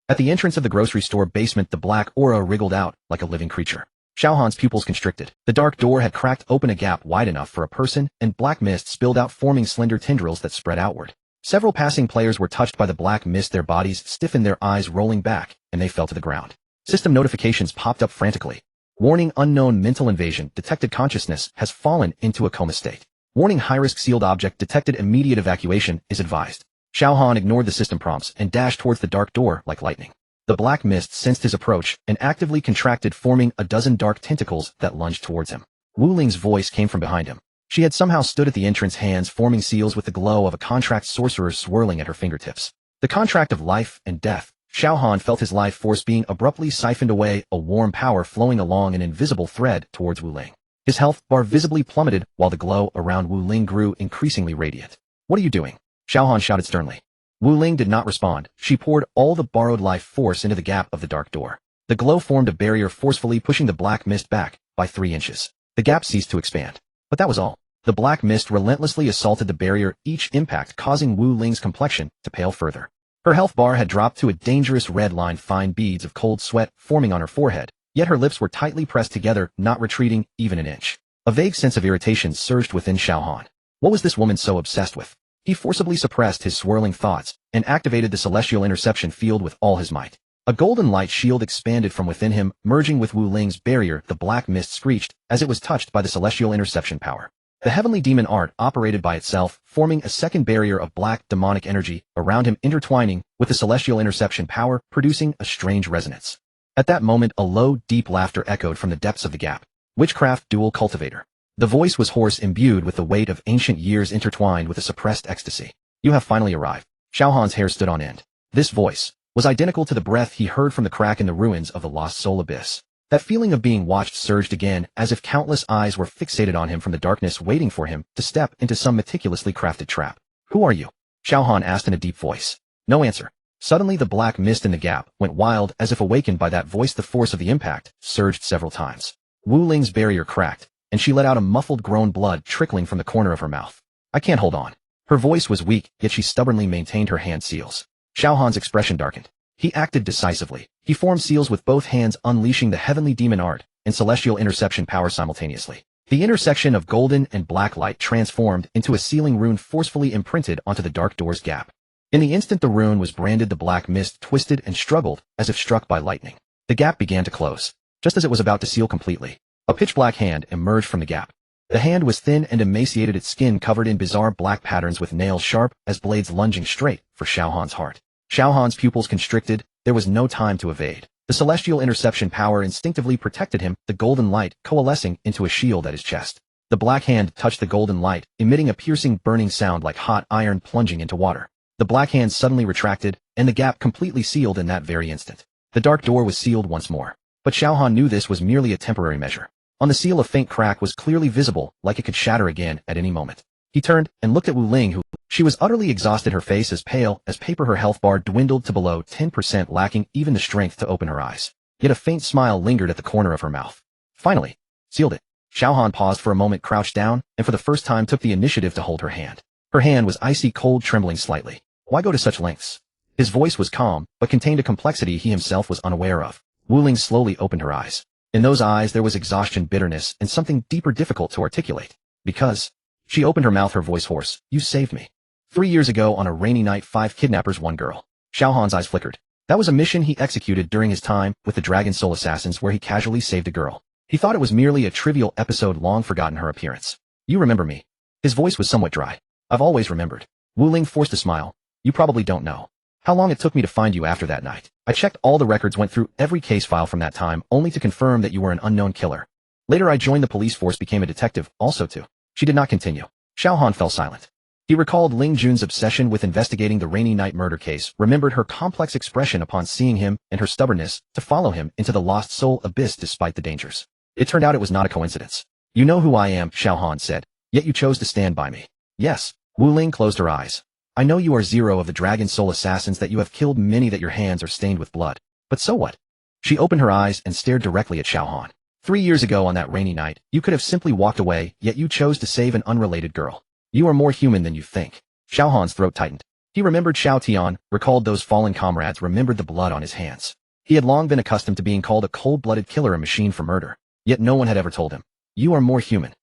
At the entrance of the grocery store basement, the black aura wriggled out like a living creature. Xiao Han's pupils constricted. The dark door had cracked open a gap wide enough for a person, and black mist spilled out, forming slender tendrils that spread outward. Several passing players were touched by the black mist, their bodies stiffened, their eyes rolling back, and they fell to the ground. System notifications popped up frantically. Warning: unknown mental invasion detected. Consciousness has fallen into a coma state. Warning: high-risk sealed object detected. Immediate evacuation is advised. Xiao Han ignored the system prompts and dashed towards the dark door like lightning. The black mist sensed his approach and actively contracted, forming a dozen dark tentacles that lunged towards him. Wu Ling's voice came from behind him. She had somehow stood at the entrance, hands forming seals with the glow of a contract sorcerer swirling at her fingertips. The contract of life and death. Xiao Han felt his life force being abruptly siphoned away, a warm power flowing along an invisible thread towards Wu Ling. His health bar visibly plummeted while the glow around Wu Ling grew increasingly radiant. "What are you doing?" Xiao Han shouted sternly. Wu Ling did not respond. She poured all the borrowed life force into the gap of the dark door. The glow formed a barrier, forcefully pushing the black mist back by 3 inches. The gap ceased to expand. But that was all. The black mist relentlessly assaulted the barrier, each impact causing Wu Ling's complexion to pale further. Her health bar had dropped to a dangerous red line, fine beads of cold sweat forming on her forehead, yet her lips were tightly pressed together, not retreating even an inch. A vague sense of irritation surged within Xiao Han. What was this woman so obsessed with? He forcibly suppressed his swirling thoughts and activated the celestial interception field with all his might. A golden light shield expanded from within him, merging with Wu Ling's barrier. The black mist screeched as it was touched by the celestial interception power. The heavenly demon art operated by itself, forming a second barrier of black demonic energy around him, intertwining with the celestial interception power, producing a strange resonance. At that moment, a low, deep laughter echoed from the depths of the gap. Witchcraft dual cultivator. The voice was hoarse, imbued with the weight of ancient years intertwined with a suppressed ecstasy. "You have finally arrived." Xiao Han's hair stood on end. This voice was identical to the breath he heard from the crack in the ruins of the Lost Soul Abyss. That feeling of being watched surged again, as if countless eyes were fixated on him from the darkness, waiting for him to step into some meticulously crafted trap. "Who are you?" Xiao Han asked in a deep voice. No answer. Suddenly the black mist in the gap went wild, as if awakened by that voice. The force of the impact surged several times. Wu Ling's barrier cracked, and she let out a muffled groan, blood trickling from the corner of her mouth. "I can't hold on." Her voice was weak, yet she stubbornly maintained her hand seals. Xiao Han's expression darkened. He acted decisively. He formed seals with both hands, unleashing the heavenly demon art and celestial interception power simultaneously. The intersection of golden and black light transformed into a sealing rune, forcefully imprinted onto the dark door's gap. In the instant the rune was branded, the black mist twisted and struggled as if struck by lightning. The gap began to close. Just as it was about to seal completely, a pitch-black hand emerged from the gap. The hand was thin and emaciated, its skin covered in bizarre black patterns with nails sharp as blades lunging straight for Xiao Han's heart. Xiao Han's pupils constricted. There was no time to evade. The celestial interception power instinctively protected him, the golden light coalescing into a shield at his chest. The black hand touched the golden light, emitting a piercing, burning sound like hot iron plunging into water. The black hand suddenly retracted, and the gap completely sealed in that very instant. The dark door was sealed once more. But Xiao Han knew this was merely a temporary measure. On the seal, a faint crack was clearly visible, like it could shatter again at any moment. He turned and looked at Wu Ling, who she was utterly exhausted, her face as pale as paper, her health bar dwindled to below 10%, lacking even the strength to open her eyes. Yet a faint smile lingered at the corner of her mouth. "Finally, sealed it." Xiao Han paused for a moment, crouched down, and for the first time took the initiative to hold her hand. Her hand was icy cold, trembling slightly. Why go to such lengths? His voice was calm, but contained a complexity he himself was unaware of. Wu Ling slowly opened her eyes. In those eyes there was exhaustion, bitterness, and something deeper difficult to articulate. "Because..." She opened her mouth, her voice hoarse. "You saved me. 3 years ago on a rainy night, 5 kidnappers, 1 girl." Xiao Han's eyes flickered. That was a mission he executed during his time with the Dragon Soul Assassins, where he casually saved a girl. He thought it was merely a trivial episode, long forgotten her appearance. "You remember me?" His voice was somewhat dry. "I've always remembered." Wu Ling forced a smile. "You probably don't know how long it took me to find you after that night. I checked all the records, went through every case file from that time, only to confirm that you were an unknown killer. Later I joined the police force, became a detective, also too." She did not continue. Xiao Han fell silent. He recalled Ling Jun's obsession with investigating the rainy night murder case, remembered her complex expression upon seeing him, and her stubbornness to follow him into the Lost Soul Abyss despite the dangers. It turned out it was not a coincidence. "You know who I am," Xiao Han said, "yet you chose to stand by me." "Yes." Wu Ling closed her eyes. "I know you are Zero of the Dragon Soul Assassins, that you have killed many, that your hands are stained with blood. But so what?" She opened her eyes and stared directly at Xiao Han. 3 years ago on that rainy night, you could have simply walked away, yet you chose to save an unrelated girl. You are more human than you think." Xiao Han's throat tightened. He remembered Xiao Tian, recalled those fallen comrades, remembered the blood on his hands. He had long been accustomed to being called a cold-blooded killer, a machine for murder. Yet no one had ever told him, "You are more human.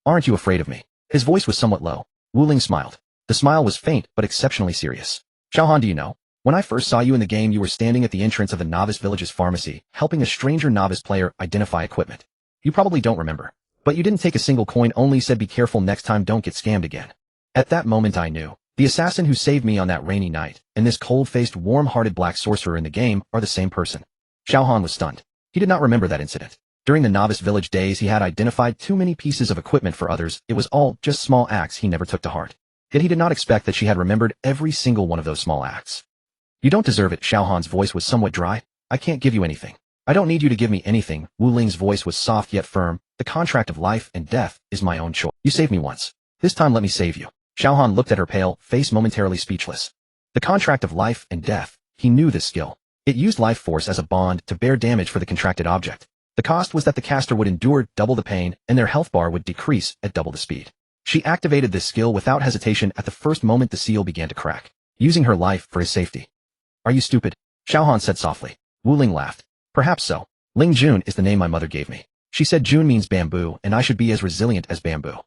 Aren't you afraid of me?" His voice was somewhat low. Wu Ling smiled. The smile was faint but exceptionally serious. "Xiao Han, do you know? When I first saw you in the game, you were standing at the entrance of the novice village's pharmacy, helping a stranger novice player identify equipment. You probably don't remember. But you didn't take a single coin, only said be careful next time, don't get scammed again. At that moment I knew. The assassin who saved me on that rainy night, and this cold-faced, warm-hearted black sorcerer in the game are the same person. Xiao Han was stunned. He did not remember that incident. During the novice village days he had identified too many pieces of equipment for others, it was all just small acts he never took to heart. Yet he did not expect that she had remembered every single one of those small acts. You don't deserve it, Xiao Han's voice was somewhat dry. I can't give you anything. I don't need you to give me anything. Wu Ling's voice was soft yet firm. The contract of life and death is my own choice. You saved me once. This time let me save you. Xiao Han looked at her pale face, momentarily speechless. The contract of life and death. He knew this skill. It used life force as a bond to bear damage for the contracted object. The cost was that the caster would endure double the pain and their health bar would decrease at double the speed. She activated this skill without hesitation at the first moment the seal began to crack, using her life for his safety. Are you stupid? Xiao Han said softly. Wu Ling laughed. Perhaps so. Ling Jun is the name my mother gave me. She said Jun means bamboo and I should be as resilient as bamboo.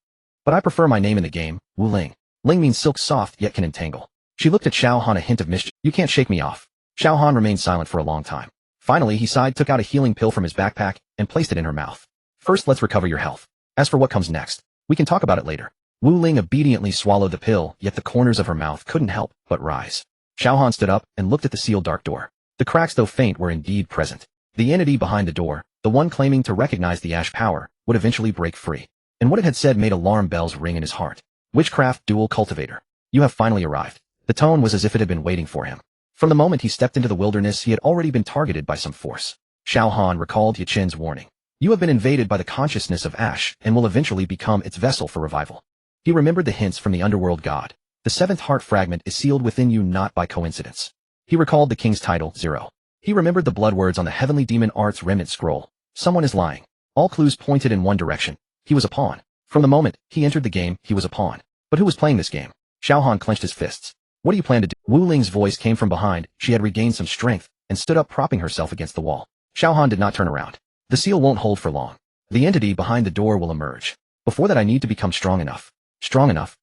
But I prefer my name in the game, Wu Ling. Ling means silk, soft yet can entangle. She looked at Xiao Han, a hint of mischief. You can't shake me off. Xiao Han remained silent for a long time. Finally he sighed, took out a healing pill from his backpack, and placed it in her mouth. First let's recover your health. As for what comes next, we can talk about it later. Wu Ling obediently swallowed the pill, yet the corners of her mouth couldn't help but rise. Xiao Han stood up and looked at the sealed dark door. The cracks, though faint, were indeed present. The entity behind the door, the one claiming to recognize the ash power, would eventually break free. And what it had said made alarm bells ring in his heart. Witchcraft dual cultivator. You have finally arrived. The tone was as if it had been waiting for him. From the moment he stepped into the wilderness he had already been targeted by some force. Xiao Han recalled Yachin's warning. You have been invaded by the consciousness of ash and will eventually become its vessel for revival. He remembered the hints from the underworld god. The seventh heart fragment is sealed within you not by coincidence. He recalled the king's title, 0. He remembered the blood words on the heavenly demon art's remnant scroll. Someone is lying. All clues pointed in one direction. He was a pawn. From the moment he entered the game, he was a pawn. But who was playing this game? Xiao Han clenched his fists. What do you plan to do? Wu Ling's voice came from behind. She had regained some strength and stood up, propping herself against the wall. Xiao Han did not turn around. The seal won't hold for long. The entity behind the door will emerge. Before that I need to become strong enough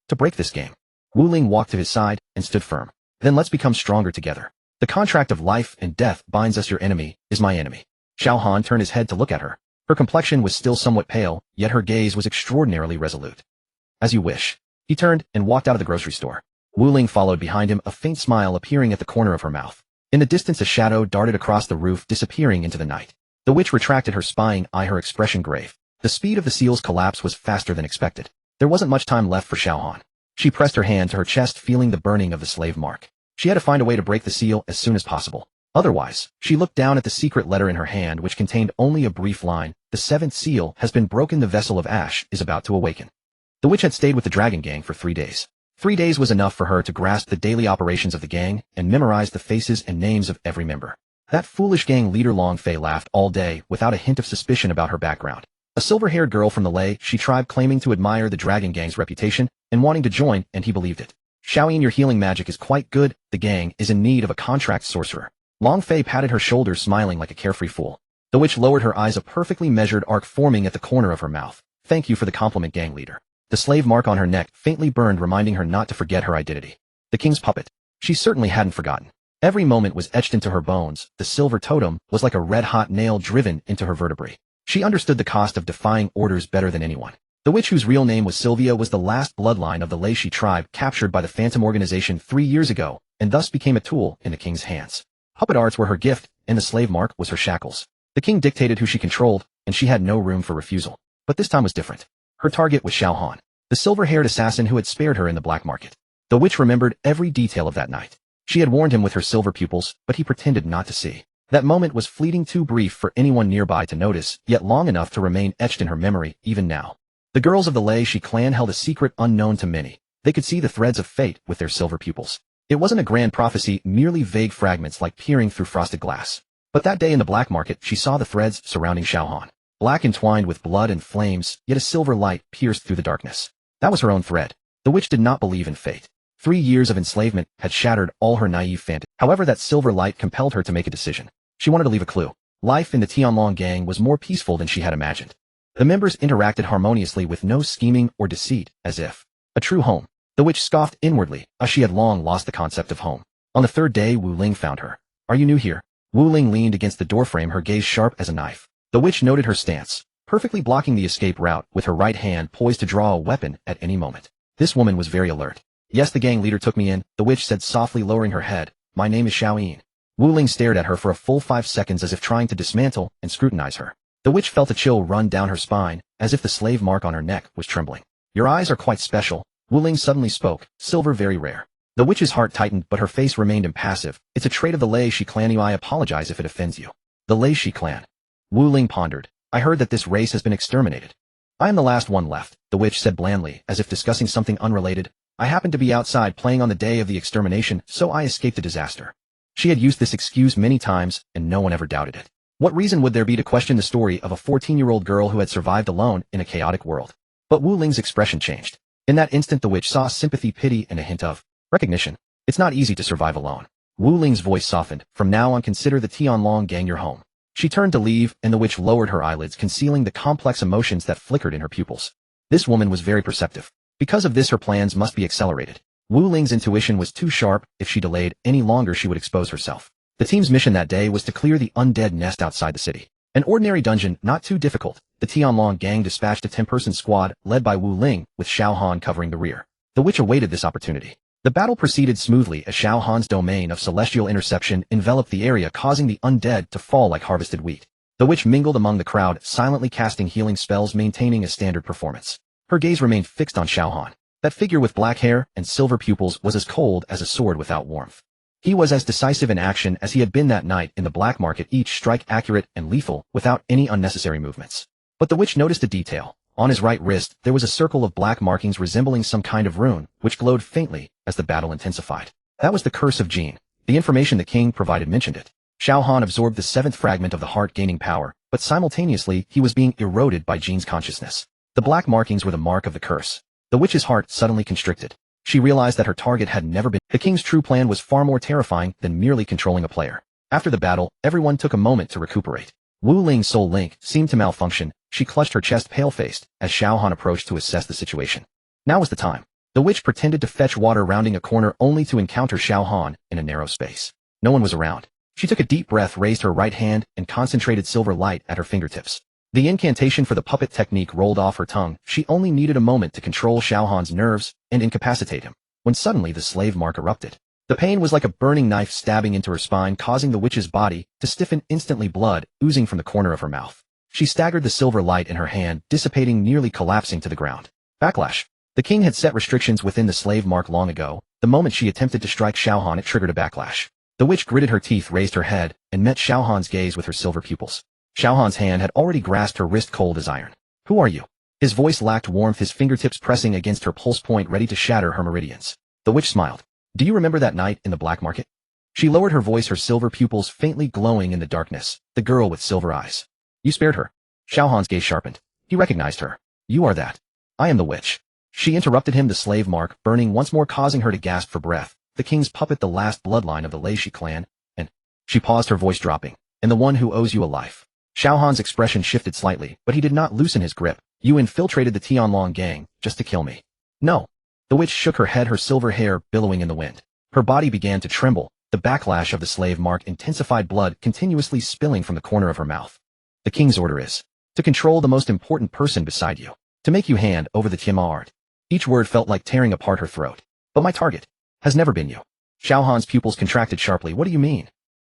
to break this game. Wu Ling walked to his side and stood firm. Then let's become stronger together. The contract of life and death binds us. Your enemy is my enemy. Xiao Han turned his head to look at her. Her complexion was still somewhat pale, yet her gaze was extraordinarily resolute. As you wish. He turned and walked out of the grocery store. Wu Ling followed behind him, a faint smile appearing at the corner of her mouth. In the distance a shadow darted across the roof, disappearing into the night. The witch retracted her spying eye, her expression grave. The speed of the seal's collapse was faster than expected. There wasn't much time left for Xiao Han. She pressed her hand to her chest, feeling the burning of the slave mark. She had to find a way to break the seal as soon as possible. Otherwise, she looked down at the secret letter in her hand, which contained only a brief line. The seventh seal has been broken. The vessel of ash is about to awaken. The witch had stayed with the dragon gang for 3 days. 3 days was enough for her to grasp the daily operations of the gang and memorize the faces and names of every member. That foolish gang leader Long Fei laughed all day without a hint of suspicion about her background. A silver-haired girl from the Lei Shi tribe, claiming to admire the dragon gang's reputation and wanting to join, and he believed it. Xiaoyin, your healing magic is quite good. The gang is in need of a contract sorcerer. Long Fei patted her shoulder, smiling like a carefree fool. The witch lowered her eyes, a perfectly measured arc forming at the corner of her mouth. Thank you for the compliment, gang leader. The slave mark on her neck faintly burned, reminding her not to forget her identity. The king's puppet. She certainly hadn't forgotten. Every moment was etched into her bones. The silver totem was like a red-hot nail driven into her vertebrae. She understood the cost of defying orders better than anyone. The witch, whose real name was Sylvia, was the last bloodline of the Lei Shi tribe, captured by the Phantom organization 3 years ago, and thus became a tool in the king's hands. Puppet arts were her gift, and the slave mark was her shackles. The king dictated who she controlled, and she had no room for refusal. But this time was different. Her target was Xiao Han, the silver-haired assassin who had spared her in the black market. The witch remembered every detail of that night. She had warned him with her silver pupils, but he pretended not to see. That moment was fleeting, too brief for anyone nearby to notice, yet long enough to remain etched in her memory even now. The girls of the Lei Shi clan held a secret unknown to many. They could see the threads of fate with their silver pupils. It wasn't a grand prophecy, merely vague fragments like peering through frosted glass. But that day in the black market, she saw the threads surrounding Xiao Han. Black, entwined with blood and flames, yet a silver light pierced through the darkness. That was her own thread. The witch did not believe in fate. 3 years of enslavement had shattered all her naive fantasy. However, that silver light compelled her to make a decision. She wanted to leave a clue. Life in the Tianlong gang was more peaceful than she had imagined. The members interacted harmoniously with no scheming or deceit, as if a true home. The witch scoffed inwardly, as she had long lost the concept of home. On the third day, Wu Ling found her. Are you new here? Wu Ling leaned against the doorframe, her gaze sharp as a knife. The witch noted her stance, perfectly blocking the escape route with her right hand poised to draw a weapon at any moment. This woman was very alert. Yes, the gang leader took me in, the witch said softly, lowering her head. My name is Xiao Han. Wu Ling stared at her for a full 5 seconds as if trying to dismantle and scrutinize her. The witch felt a chill run down her spine, as if the slave mark on her neck was trembling. Your eyes are quite special, Wu Ling suddenly spoke, silver very rare. The witch's heart tightened, but her face remained impassive. It's a trait of the Lei Shi clan. I apologize if it offends you. The Lei Shi clan. Wu Ling pondered. I heard that this race has been exterminated. I am the last one left, the witch said blandly, as if discussing something unrelated. I happened to be outside playing on the day of the extermination, so I escaped the disaster. She had used this excuse many times, and no one ever doubted it. What reason would there be to question the story of a 14-year-old girl who had survived alone in a chaotic world? But Wu Ling's expression changed. In that instant, the witch saw sympathy, pity, and a hint of recognition. It's not easy to survive alone. Wu Ling's voice softened. From now on, consider the Tianlong gang your home. She turned to leave, and the witch lowered her eyelids, concealing the complex emotions that flickered in her pupils. This woman was very perceptive. Because of this, her plans must be accelerated. Wu Ling's intuition was too sharp. If she delayed any longer, she would expose herself. The team's mission that day was to clear the undead nest outside the city. An ordinary dungeon, not too difficult. The Tianlong gang dispatched a 10-person squad, led by Wu Ling, with Xiao Han covering the rear. The witch awaited this opportunity. The battle proceeded smoothly as Xiao Han's domain of celestial interception enveloped the area, causing the undead to fall like harvested wheat. The witch mingled among the crowd, silently casting healing spells, maintaining a standard performance. Her gaze remained fixed on Xiao Han. That figure with black hair and silver pupils was as cold as a sword without warmth. He was as decisive in action as he had been that night in the black market, each strike accurate and lethal, without any unnecessary movements. But the witch noticed a detail. On his right wrist, there was a circle of black markings resembling some kind of rune, which glowed faintly as the battle intensified. That was the curse of Jin. The information the king provided mentioned it. Xiao Han absorbed the 7th fragment of the heart, gaining power, but simultaneously he was being eroded by Jin's consciousness. The black markings were the mark of the curse. The witch's heart suddenly constricted. She realized that her target had never been. The king's true plan was far more terrifying than merely controlling a player. After the battle, everyone took a moment to recuperate. Wu Ling's soul link seemed to malfunction. She clutched her chest, pale-faced, as Xiao Han approached to assess the situation. Now was the time. The witch pretended to fetch water, rounding a corner only to encounter Xiao Han in a narrow space. No one was around. She took a deep breath, raised her right hand, and concentrated silver light at her fingertips. The incantation for the puppet technique rolled off her tongue. She only needed a moment to control Xiao Han's nerves and incapacitate him, when suddenly the slave mark erupted. The pain was like a burning knife stabbing into her spine, causing the witch's body to stiffen, instantly blood oozing from the corner of her mouth. She staggered, the silver light in her hand dissipating, nearly collapsing to the ground. Backlash. The king had set restrictions within the slave mark long ago. The moment she attempted to strike Xiao Han, it triggered a backlash. The witch gritted her teeth, raised her head, and met Xiao Han's gaze with her silver pupils. Xiao Han's hand had already grasped her wrist, cold as iron. Who are you? His voice lacked warmth, his fingertips pressing against her pulse point, ready to shatter her meridians. The witch smiled. Do you remember that night in the black market? She lowered her voice, her silver pupils faintly glowing in the darkness. The girl with silver eyes. You spared her. Xiao Han's gaze sharpened. He recognized her. You are that. I am the witch. She interrupted him, the slave mark burning once more, causing her to gasp for breath. The king's puppet, the last bloodline of the Lei Shi clan, and she paused, her voice dropping. And the one who owes you a life. Xiao Han's expression shifted slightly, but he did not loosen his grip. You infiltrated the Tianlong gang just to kill me. No. The witch shook her head, her silver hair billowing in the wind. Her body began to tremble. The backlash of the slave mark intensified, blood continuously spilling from the corner of her mouth. The king's order is to control the most important person beside you, to make you hand over the Tianma art. Each word felt like tearing apart her throat. But my target has never been you. Xiao Han's pupils contracted sharply. What do you mean?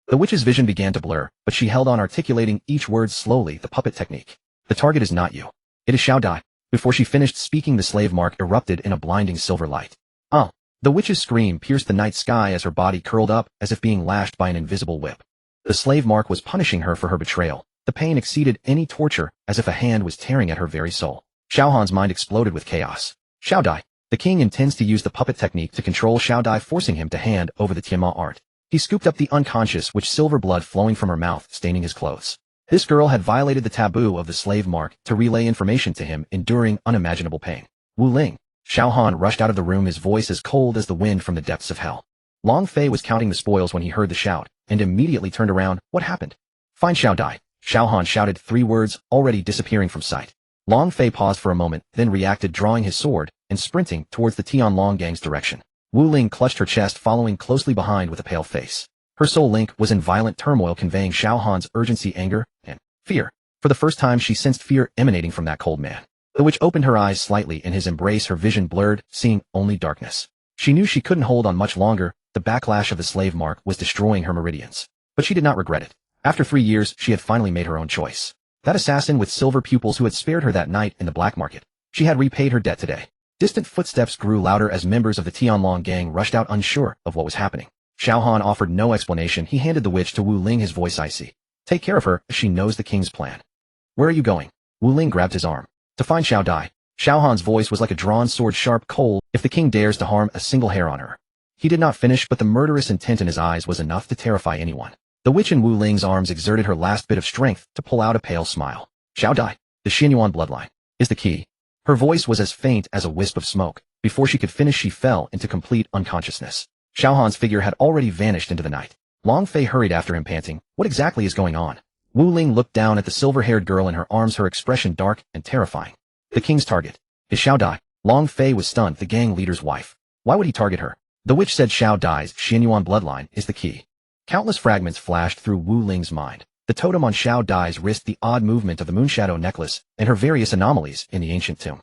The witch's vision began to blur, but she held on, articulating each word slowly. The puppet technique. The target is not you. It is Xiao Dai. Before she finished speaking, the slave mark erupted in a blinding silver light. Oh! The witch's scream pierced the night sky as her body curled up as if being lashed by an invisible whip. The slave mark was punishing her for her betrayal. The pain exceeded any torture, as if a hand was tearing at her very soul. Xiao Han's mind exploded with chaos. Xiao Dai. The king intends to use the puppet technique to control Xiao Dai, forcing him to hand over the Tianma art. He scooped up the unconscious, with silver blood flowing from her mouth, staining his clothes. This girl had violated the taboo of the slave mark to relay information to him, enduring unimaginable pain. Wu Ling. Xiao Han rushed out of the room, his voice as cold as the wind from the depths of hell. Long Fei was counting the spoils when he heard the shout, and immediately turned around. What happened? Find Xiao Dai. Xiao Han shouted, 3 words, already disappearing from sight. Long Fei paused for a moment, then reacted, drawing his sword and sprinting towards the Tianlong gang's direction. Wu Ling clutched her chest, following closely behind with a pale face. Her soul link was in violent turmoil, conveying Xiao Han's urgency, anger, and fear. For the first time she sensed fear emanating from that cold man. The witch opened her eyes slightly in his embrace, her vision blurred, seeing only darkness. She knew she couldn't hold on much longer. The backlash of the slave mark was destroying her meridians. But she did not regret it. After 3 years, she had finally made her own choice. That assassin with silver pupils who had spared her that night in the black market. She had repaid her debt today. Distant footsteps grew louder as members of the Tianlong gang rushed out, unsure of what was happening. Xiao Han offered no explanation. He handed the witch to Wu Ling, his voice icy. Take care of her, she knows the king's plan. Where are you going? Wu Ling grabbed his arm. To find Xiao Dai. Xiao Han's voice was like a drawn sword, sharp, cold. If the king dares to harm a single hair on her. He did not finish, but the murderous intent in his eyes was enough to terrify anyone. The witch in Wu Ling's arms exerted her last bit of strength to pull out a pale smile. Xiao Dai, the Xianyuan bloodline, is the key. Her voice was as faint as a wisp of smoke. Before she could finish, she fell into complete unconsciousness. Xiao Han's figure had already vanished into the night. Long Fei hurried after him, panting. What exactly is going on? Wu Ling looked down at the silver-haired girl in her arms, her expression dark and terrifying. The king's target is Xiao Dai. Long Fei was stunned, the gang leader's wife. Why would he target her? The witch said Xiao Dai's Xianyuan bloodline is the key. Countless fragments flashed through Wu Ling's mind. The totem on Xiao Dai's wrist, the odd movement of the Moonshadow necklace, and her various anomalies in the ancient tomb.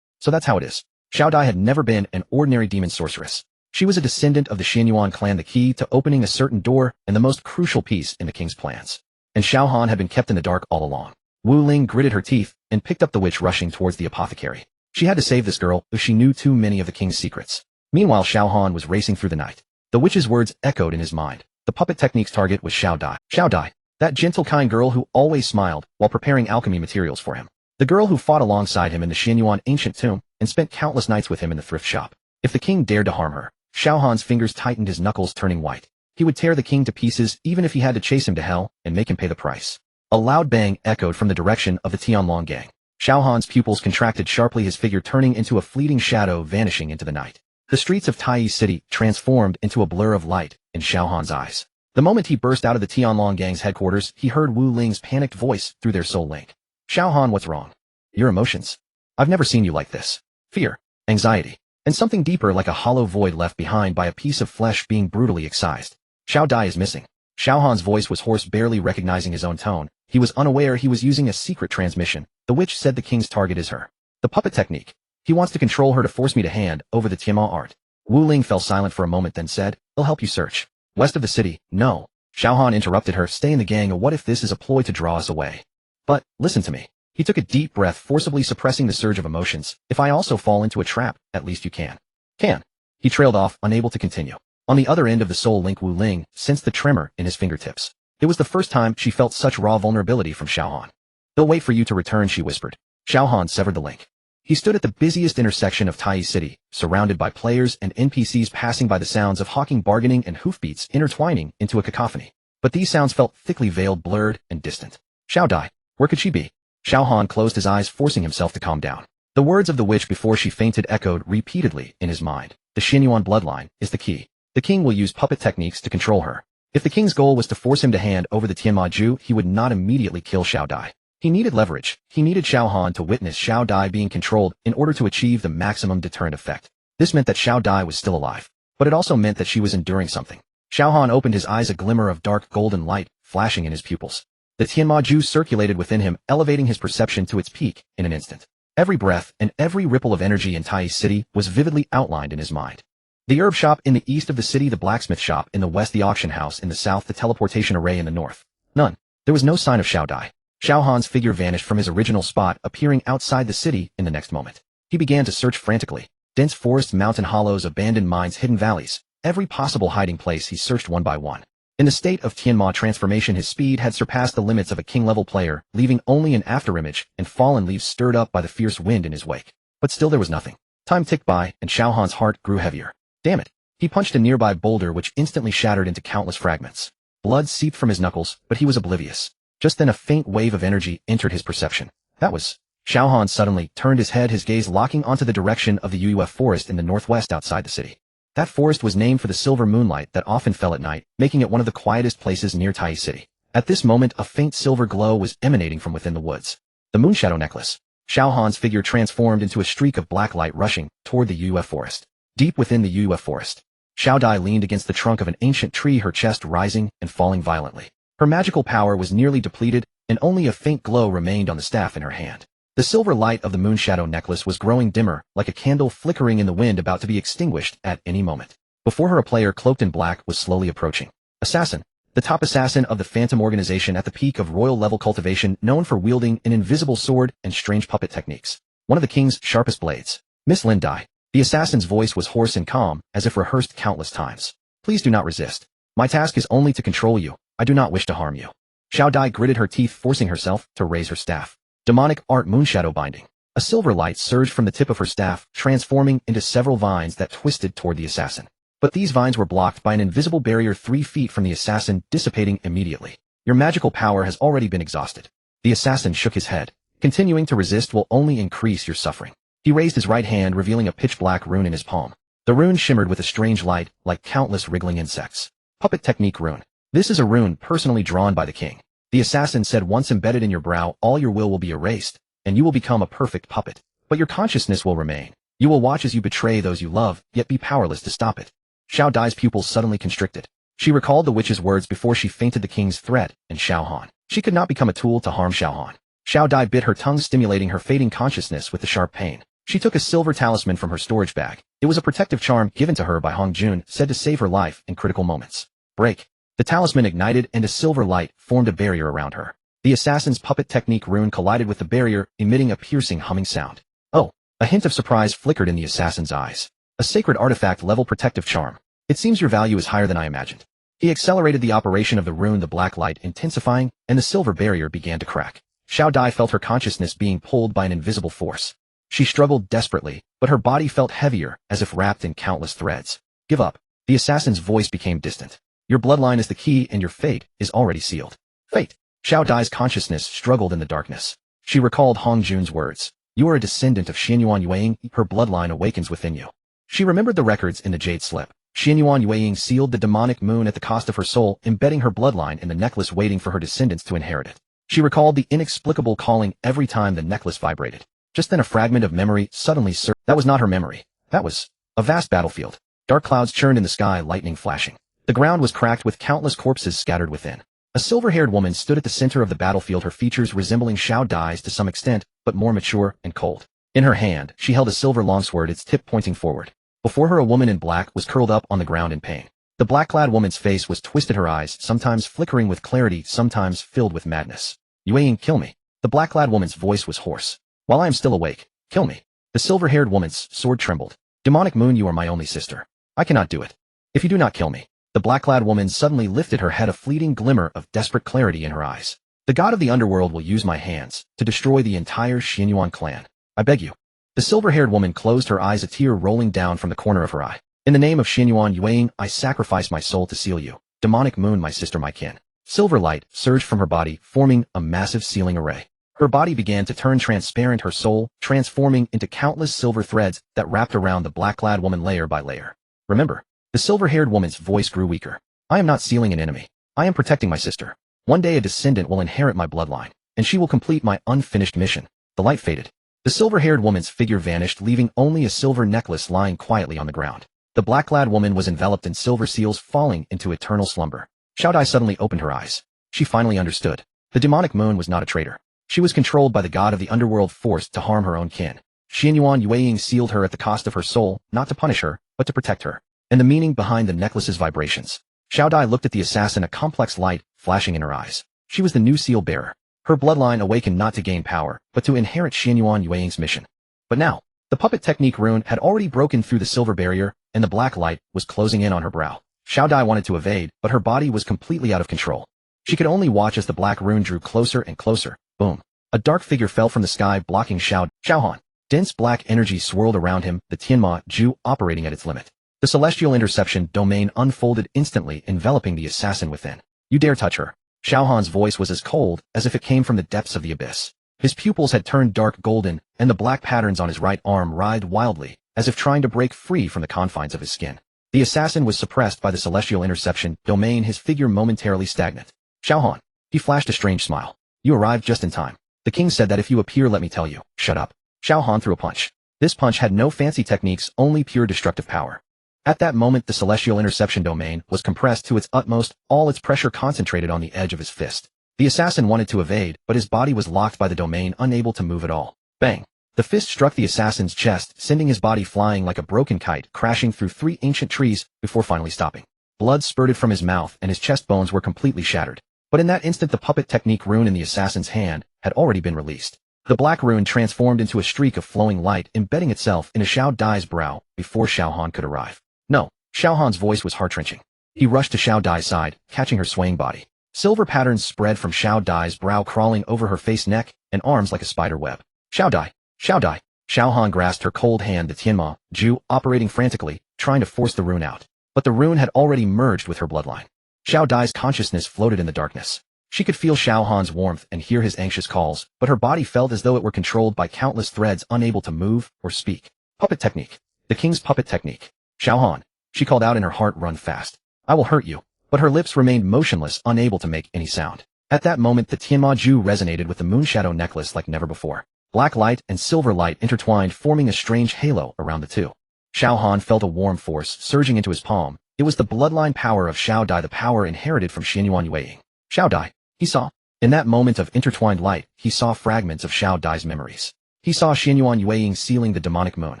So that's how it is. Xiao Dai had never been an ordinary demon sorceress. She was a descendant of the Xianyuan clan, the key to opening a certain door and the most crucial piece in the king's plans. And Xiao Han had been kept in the dark all along. Wu Ling gritted her teeth and picked up the witch, rushing towards the apothecary. She had to save this girl, though she knew too many of the king's secrets. Meanwhile, Xiao Han was racing through the night. The witch's words echoed in his mind. The puppet technique's target was Xiao Dai. Xiao Dai, that gentle, kind girl who always smiled while preparing alchemy materials for him. The girl who fought alongside him in the Xianyuan ancient tomb and spent countless nights with him in the thrift shop. If the king dared to harm her, Xiao Han's fingers tightened, his knuckles turning white. He would tear the king to pieces, even if he had to chase him to hell and make him pay the price. A loud bang echoed from the direction of the Tianlong gang. Xiao Han's pupils contracted sharply, his figure turning into a fleeting shadow, vanishing into the night. The streets of Taiyi City transformed into a blur of light in Xiao Han's eyes. The moment he burst out of the Tianlong gang's headquarters, he heard Wu Ling's panicked voice through their soul link. Xiao Han, what's wrong? Your emotions. I've never seen you like this. Fear, anxiety, and something deeper, like a hollow void left behind by a piece of flesh being brutally excised. Xiao Dai is missing. Xiao Han's voice was hoarse, barely recognizing his own tone. He was unaware he was using a secret transmission. The witch said the king's target is her. The puppet technique. He wants to control her, to force me to hand over the Tianma art. Wu Ling fell silent for a moment, then said, I'll help you search. West of the city, no. Xiao Han interrupted her, stay in the gang, or what if this is a ploy to draw us away? But, listen to me. He took a deep breath, forcibly suppressing the surge of emotions. If I also fall into a trap, at least you can. Can. He trailed off, unable to continue. On the other end of the soul link, Wu Ling sensed the tremor in his fingertips. It was the first time she felt such raw vulnerability from Xiao Han. They'll wait for you to return, she whispered. Xiao Han severed the link. He stood at the busiest intersection of Taiyi City, surrounded by players and NPCs passing by, the sounds of hawking, bargaining, and hoofbeats intertwining into a cacophony. But these sounds felt thickly veiled, blurred, and distant. Xiao Dai, where could she be? Xiao Han closed his eyes, forcing himself to calm down. The words of the witch before she fainted echoed repeatedly in his mind. The Xianyuan bloodline is the key. The king will use puppet techniques to control her. If the king's goal was to force him to hand over the Tianma Ju, he would not immediately kill Xiao Dai. He needed leverage. He needed Xiao Han to witness Xiao Dai being controlled in order to achieve the maximum deterrent effect. This meant that Xiao Dai was still alive, but it also meant that she was enduring something. Xiao Han opened his eyes, a glimmer of dark golden light flashing in his pupils. The Tianma Ju circulated within him, elevating his perception to its peak in an instant. Every breath and every ripple of energy in Taiyi City was vividly outlined in his mind. The herb shop in the east of the city, the blacksmith shop in the west, the auction house in the south, the teleportation array in the north. None. There was no sign of Xiao Dai. Xiao Han's figure vanished from his original spot, appearing outside the city in the next moment. He began to search frantically. Dense forests, mountain hollows, abandoned mines, hidden valleys. Every possible hiding place he searched one by one. In the state of Tianma transformation, his speed had surpassed the limits of a king-level player, leaving only an afterimage and fallen leaves stirred up by the fierce wind in his wake. But still there was nothing. Time ticked by, and Xiao Han's heart grew heavier. Damn it. He punched a nearby boulder, which instantly shattered into countless fragments. Blood seeped from his knuckles, but he was oblivious. Just then a faint wave of energy entered his perception. That was... Xiao Han suddenly turned his head, his gaze locking onto the direction of the UUF forest in the northwest outside the city. That forest was named for the silver moonlight that often fell at night, making it one of the quietest places near Taiyi City. At this moment, a faint silver glow was emanating from within the woods. The Moonshadow necklace. Xiao Han's figure transformed into a streak of black light rushing toward the UUF forest. Deep within the UUF forest, Xiao Dai leaned against the trunk of an ancient tree, her chest rising and falling violently. Her magical power was nearly depleted, and only a faint glow remained on the staff in her hand. The silver light of the moonshadow necklace was growing dimmer, like a candle flickering in the wind about to be extinguished at any moment. Before her, a player cloaked in black was slowly approaching. Assassin. The top assassin of the Phantom organization at the peak of royal-level cultivation, known for wielding an invisible sword and strange puppet techniques. One of the king's sharpest blades. Miss Lin Dai. The assassin's voice was hoarse and calm, as if rehearsed countless times. Please do not resist. My task is only to control you. I do not wish to harm you. Xiao Dai gritted her teeth, forcing herself to raise her staff. Demonic art moonshadow binding. A silver light surged from the tip of her staff, transforming into several vines that twisted toward the assassin. But these vines were blocked by an invisible barrier 3 feet from the assassin, dissipating immediately. Your magical power has already been exhausted. The assassin shook his head. Continuing to resist will only increase your suffering. He raised his right hand, revealing a pitch-black rune in his palm. The rune shimmered with a strange light, like countless wriggling insects. Puppet technique rune. This is a rune personally drawn by the king. The assassin said, once embedded in your brow, all your will be erased, and you will become a perfect puppet. But your consciousness will remain. You will watch as you betray those you love, yet be powerless to stop it. Xiao Dai's pupils suddenly constricted. She recalled the witch's words before she fainted, the king's threat, and Xiao Han. She could not become a tool to harm Xiao Han. Xiao Dai bit her tongue, stimulating her fading consciousness with the sharp pain. She took a silver talisman from her storage bag. It was a protective charm given to her by Hong Jun, said to save her life in critical moments. Break. The talisman ignited, and a silver light formed a barrier around her. The assassin's puppet technique rune collided with the barrier, emitting a piercing humming sound. Oh! A hint of surprise flickered in the assassin's eyes. A sacred artifact-level protective charm. It seems your value is higher than I imagined. He accelerated the operation of the rune, the black light intensifying, and the silver barrier began to crack. Xiao Dai felt her consciousness being pulled by an invisible force. She struggled desperately, but her body felt heavier, as if wrapped in countless threads. Give up. The assassin's voice became distant. Your bloodline is the key, and your fate is already sealed. Fate. Xiao Dai's consciousness struggled in the darkness. She recalled Hong Jun's words. You are a descendant of Xianyuan Yueying, her bloodline awakens within you. She remembered the records in the jade slip. Xianyuan Yueying sealed the demonic moon at the cost of her soul, embedding her bloodline in the necklace, waiting for her descendants to inherit it. She recalled the inexplicable calling every time the necklace vibrated. Just then a fragment of memory suddenly surged. That was not her memory. That was a vast battlefield. Dark clouds churned in the sky, lightning flashing. The ground was cracked with countless corpses scattered within. A silver-haired woman stood at the center of the battlefield, her features resembling Xiao Dai's to some extent, but more mature and cold. In her hand, she held a silver longsword, its tip pointing forward. Before her, a woman in black was curled up on the ground in pain. The black-clad woman's face was twisted, her eyes sometimes flickering with clarity, sometimes filled with madness. Yueying, kill me. The black-clad woman's voice was hoarse. While I am still awake, kill me. The silver-haired woman's sword trembled. Demonic moon, you are my only sister. I cannot do it. If you do not kill me. The black-clad woman suddenly lifted her head, a fleeting glimmer of desperate clarity in her eyes. The god of the underworld will use my hands to destroy the entire Xianyuan clan. I beg you. The silver-haired woman closed her eyes, a tear rolling down from the corner of her eye. In the name of Xianyuan Yueying, I sacrifice my soul to seal you. Demonic moon, my sister, my kin. Silver light surged from her body, forming a massive sealing array. Her body began to turn transparent, her soul transforming into countless silver threads that wrapped around the black-clad woman layer by layer. Remember, the silver-haired woman's voice grew weaker. I am not sealing an enemy. I am protecting my sister. One day a descendant will inherit my bloodline, and she will complete my unfinished mission. The light faded. The silver-haired woman's figure vanished, leaving only a silver necklace lying quietly on the ground. The black-clad woman was enveloped in silver seals, falling into eternal slumber. Xiao Dai suddenly opened her eyes. She finally understood. The demonic moon was not a traitor. She was controlled by the god of the underworld, forced to harm her own kin. Xianyuan Yueying sealed her at the cost of her soul, not to punish her, but to protect her. And the meaning behind the necklace's vibrations. Xiao Dai looked at the assassin, a complex light flashing in her eyes. She was the new seal bearer. Her bloodline awakened not to gain power, but to inherit Xianyuan Yueying's mission. But now, the puppet technique rune had already broken through the silver barrier, and the black light was closing in on her brow. Xiao Dai wanted to evade, but her body was completely out of control. She could only watch as the black rune drew closer and closer. Boom. A dark figure fell from the sky, blocking Xiao Han. Dense black energy swirled around him, the Tianma Ju operating at its limit. The celestial interception domain unfolded instantly, enveloping the assassin within. You dare touch her. Xiao Han's voice was as cold as if it came from the depths of the abyss. His pupils had turned dark golden, and the black patterns on his right arm writhed wildly, as if trying to break free from the confines of his skin. The assassin was suppressed by the celestial interception domain, his figure momentarily stagnant. Xiao Han. He flashed a strange smile. You arrived just in time. The king said that if you appear, let me tell you. Shut up. Xiao Han threw a punch. This punch had no fancy techniques, only pure destructive power. At that moment the celestial interception domain was compressed to its utmost, all its pressure concentrated on the edge of his fist. The assassin wanted to evade, but his body was locked by the domain, unable to move at all. Bang! The fist struck the assassin's chest, sending his body flying like a broken kite, crashing through 3 ancient trees, before finally stopping. Blood spurted from his mouth and his chest bones were completely shattered. But in that instant the puppet technique rune in the assassin's hand had already been released. The black rune transformed into a streak of flowing light, embedding itself in Xiao Dai's brow before Xiao Han could arrive. No, Xiao Han's voice was heart-wrenching. He rushed to Xiao Dai's side, catching her swaying body. Silver patterns spread from Xiao Dai's brow, crawling over her face, neck, and arms like a spider web. Xiao Dai! Xiao Dai! Xiao Han grasped her cold hand, the Tianma Ju, operating frantically, trying to force the rune out. But the rune had already merged with her bloodline. Xiao Dai's consciousness floated in the darkness. She could feel Xiao Han's warmth and hear his anxious calls, but her body felt as though it were controlled by countless threads, unable to move or speak. Puppet technique. The king's puppet technique. Xiao Han, she called out in her heart, run fast. I will hurt you. But her lips remained motionless, unable to make any sound. At that moment the Tianma Ju resonated with the moonshadow necklace like never before. Black light and silver light intertwined, forming a strange halo around the two. Xiao Han felt a warm force surging into his palm. It was the bloodline power of Xiao Dai, the power inherited from Xianyuan Yueying. Xiao Dai, he saw. In that moment of intertwined light, he saw fragments of Xiao Dai's memories. He saw Xianyuan Yueying sealing the demonic moon.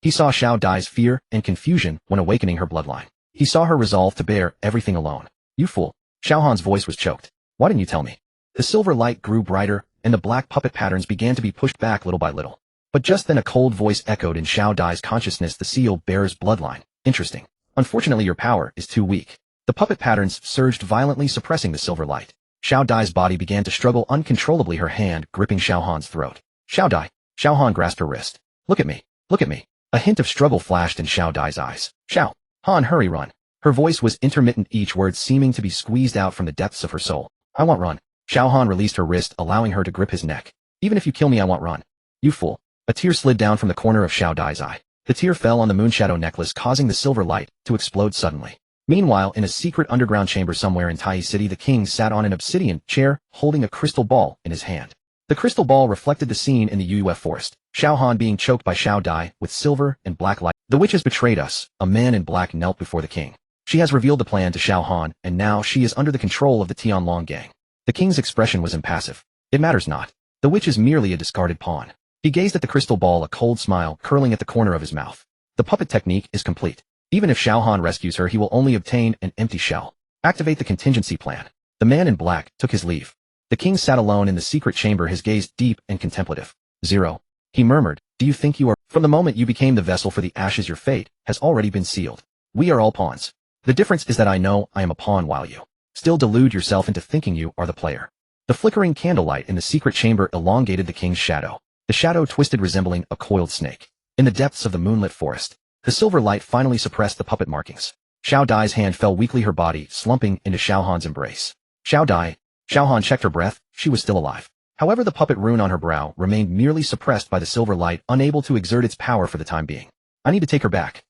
He saw Xiao Dai's fear and confusion when awakening her bloodline. He saw her resolve to bear everything alone. You fool. Xiao Han's voice was choked. Why didn't you tell me? The silver light grew brighter, and the black puppet patterns began to be pushed back little by little. But just then a cold voice echoed in Xiao Dai's consciousness, the seal bearer's bloodline. Interesting. Unfortunately your power is too weak. The puppet patterns surged violently, suppressing the silver light. Xiao Dai's body began to struggle uncontrollably, her hand gripping Xiao Han's throat. Xiao Dai. Xiao Han grasped her wrist. Look at me. Look at me. A hint of struggle flashed in Xiao Dai's eyes. Xiao Han, hurry, run. Her voice was intermittent, each word seeming to be squeezed out from the depths of her soul. I want run. Xiao Han released her wrist, allowing her to grip his neck. Even if you kill me, I want run. You fool. A tear slid down from the corner of Xiao Dai's eye. The tear fell on the moonshadow necklace, causing the silver light to explode suddenly. Meanwhile, in a secret underground chamber somewhere in Tai City, the king sat on an obsidian chair, holding a crystal ball in his hand. The crystal ball reflected the scene in the UUF forest. Xiao Han being choked by Xiao Dai with silver and black light. The witch has betrayed us. A man in black knelt before the king. She has revealed the plan to Xiao Han, and now she is under the control of the Tianlong gang. The king's expression was impassive. It matters not. The witch is merely a discarded pawn. He gazed at the crystal ball, a cold smile curling at the corner of his mouth. The puppet technique is complete. Even if Xiao Han rescues her, he will only obtain an empty shell. Activate the contingency plan. The man in black took his leave. The king sat alone in the secret chamber, his gaze deep and contemplative. Zero. He murmured, do you think you are? From the moment you became the vessel for the ashes, your fate has already been sealed. We are all pawns. The difference is that I know I am a pawn while you still delude yourself into thinking you are the player. The flickering candlelight in the secret chamber elongated the king's shadow. The shadow twisted, resembling a coiled snake. In the depths of the moonlit forest, the silver light finally suppressed the puppet markings. Xiao Dai's hand fell weakly, her body slumping into Xiao Han's embrace. Xiao Dai. Xiao Han checked her breath. She was still alive. However, the puppet rune on her brow remained merely suppressed by the silver light, unable to exert its power for the time being. I need to take her back.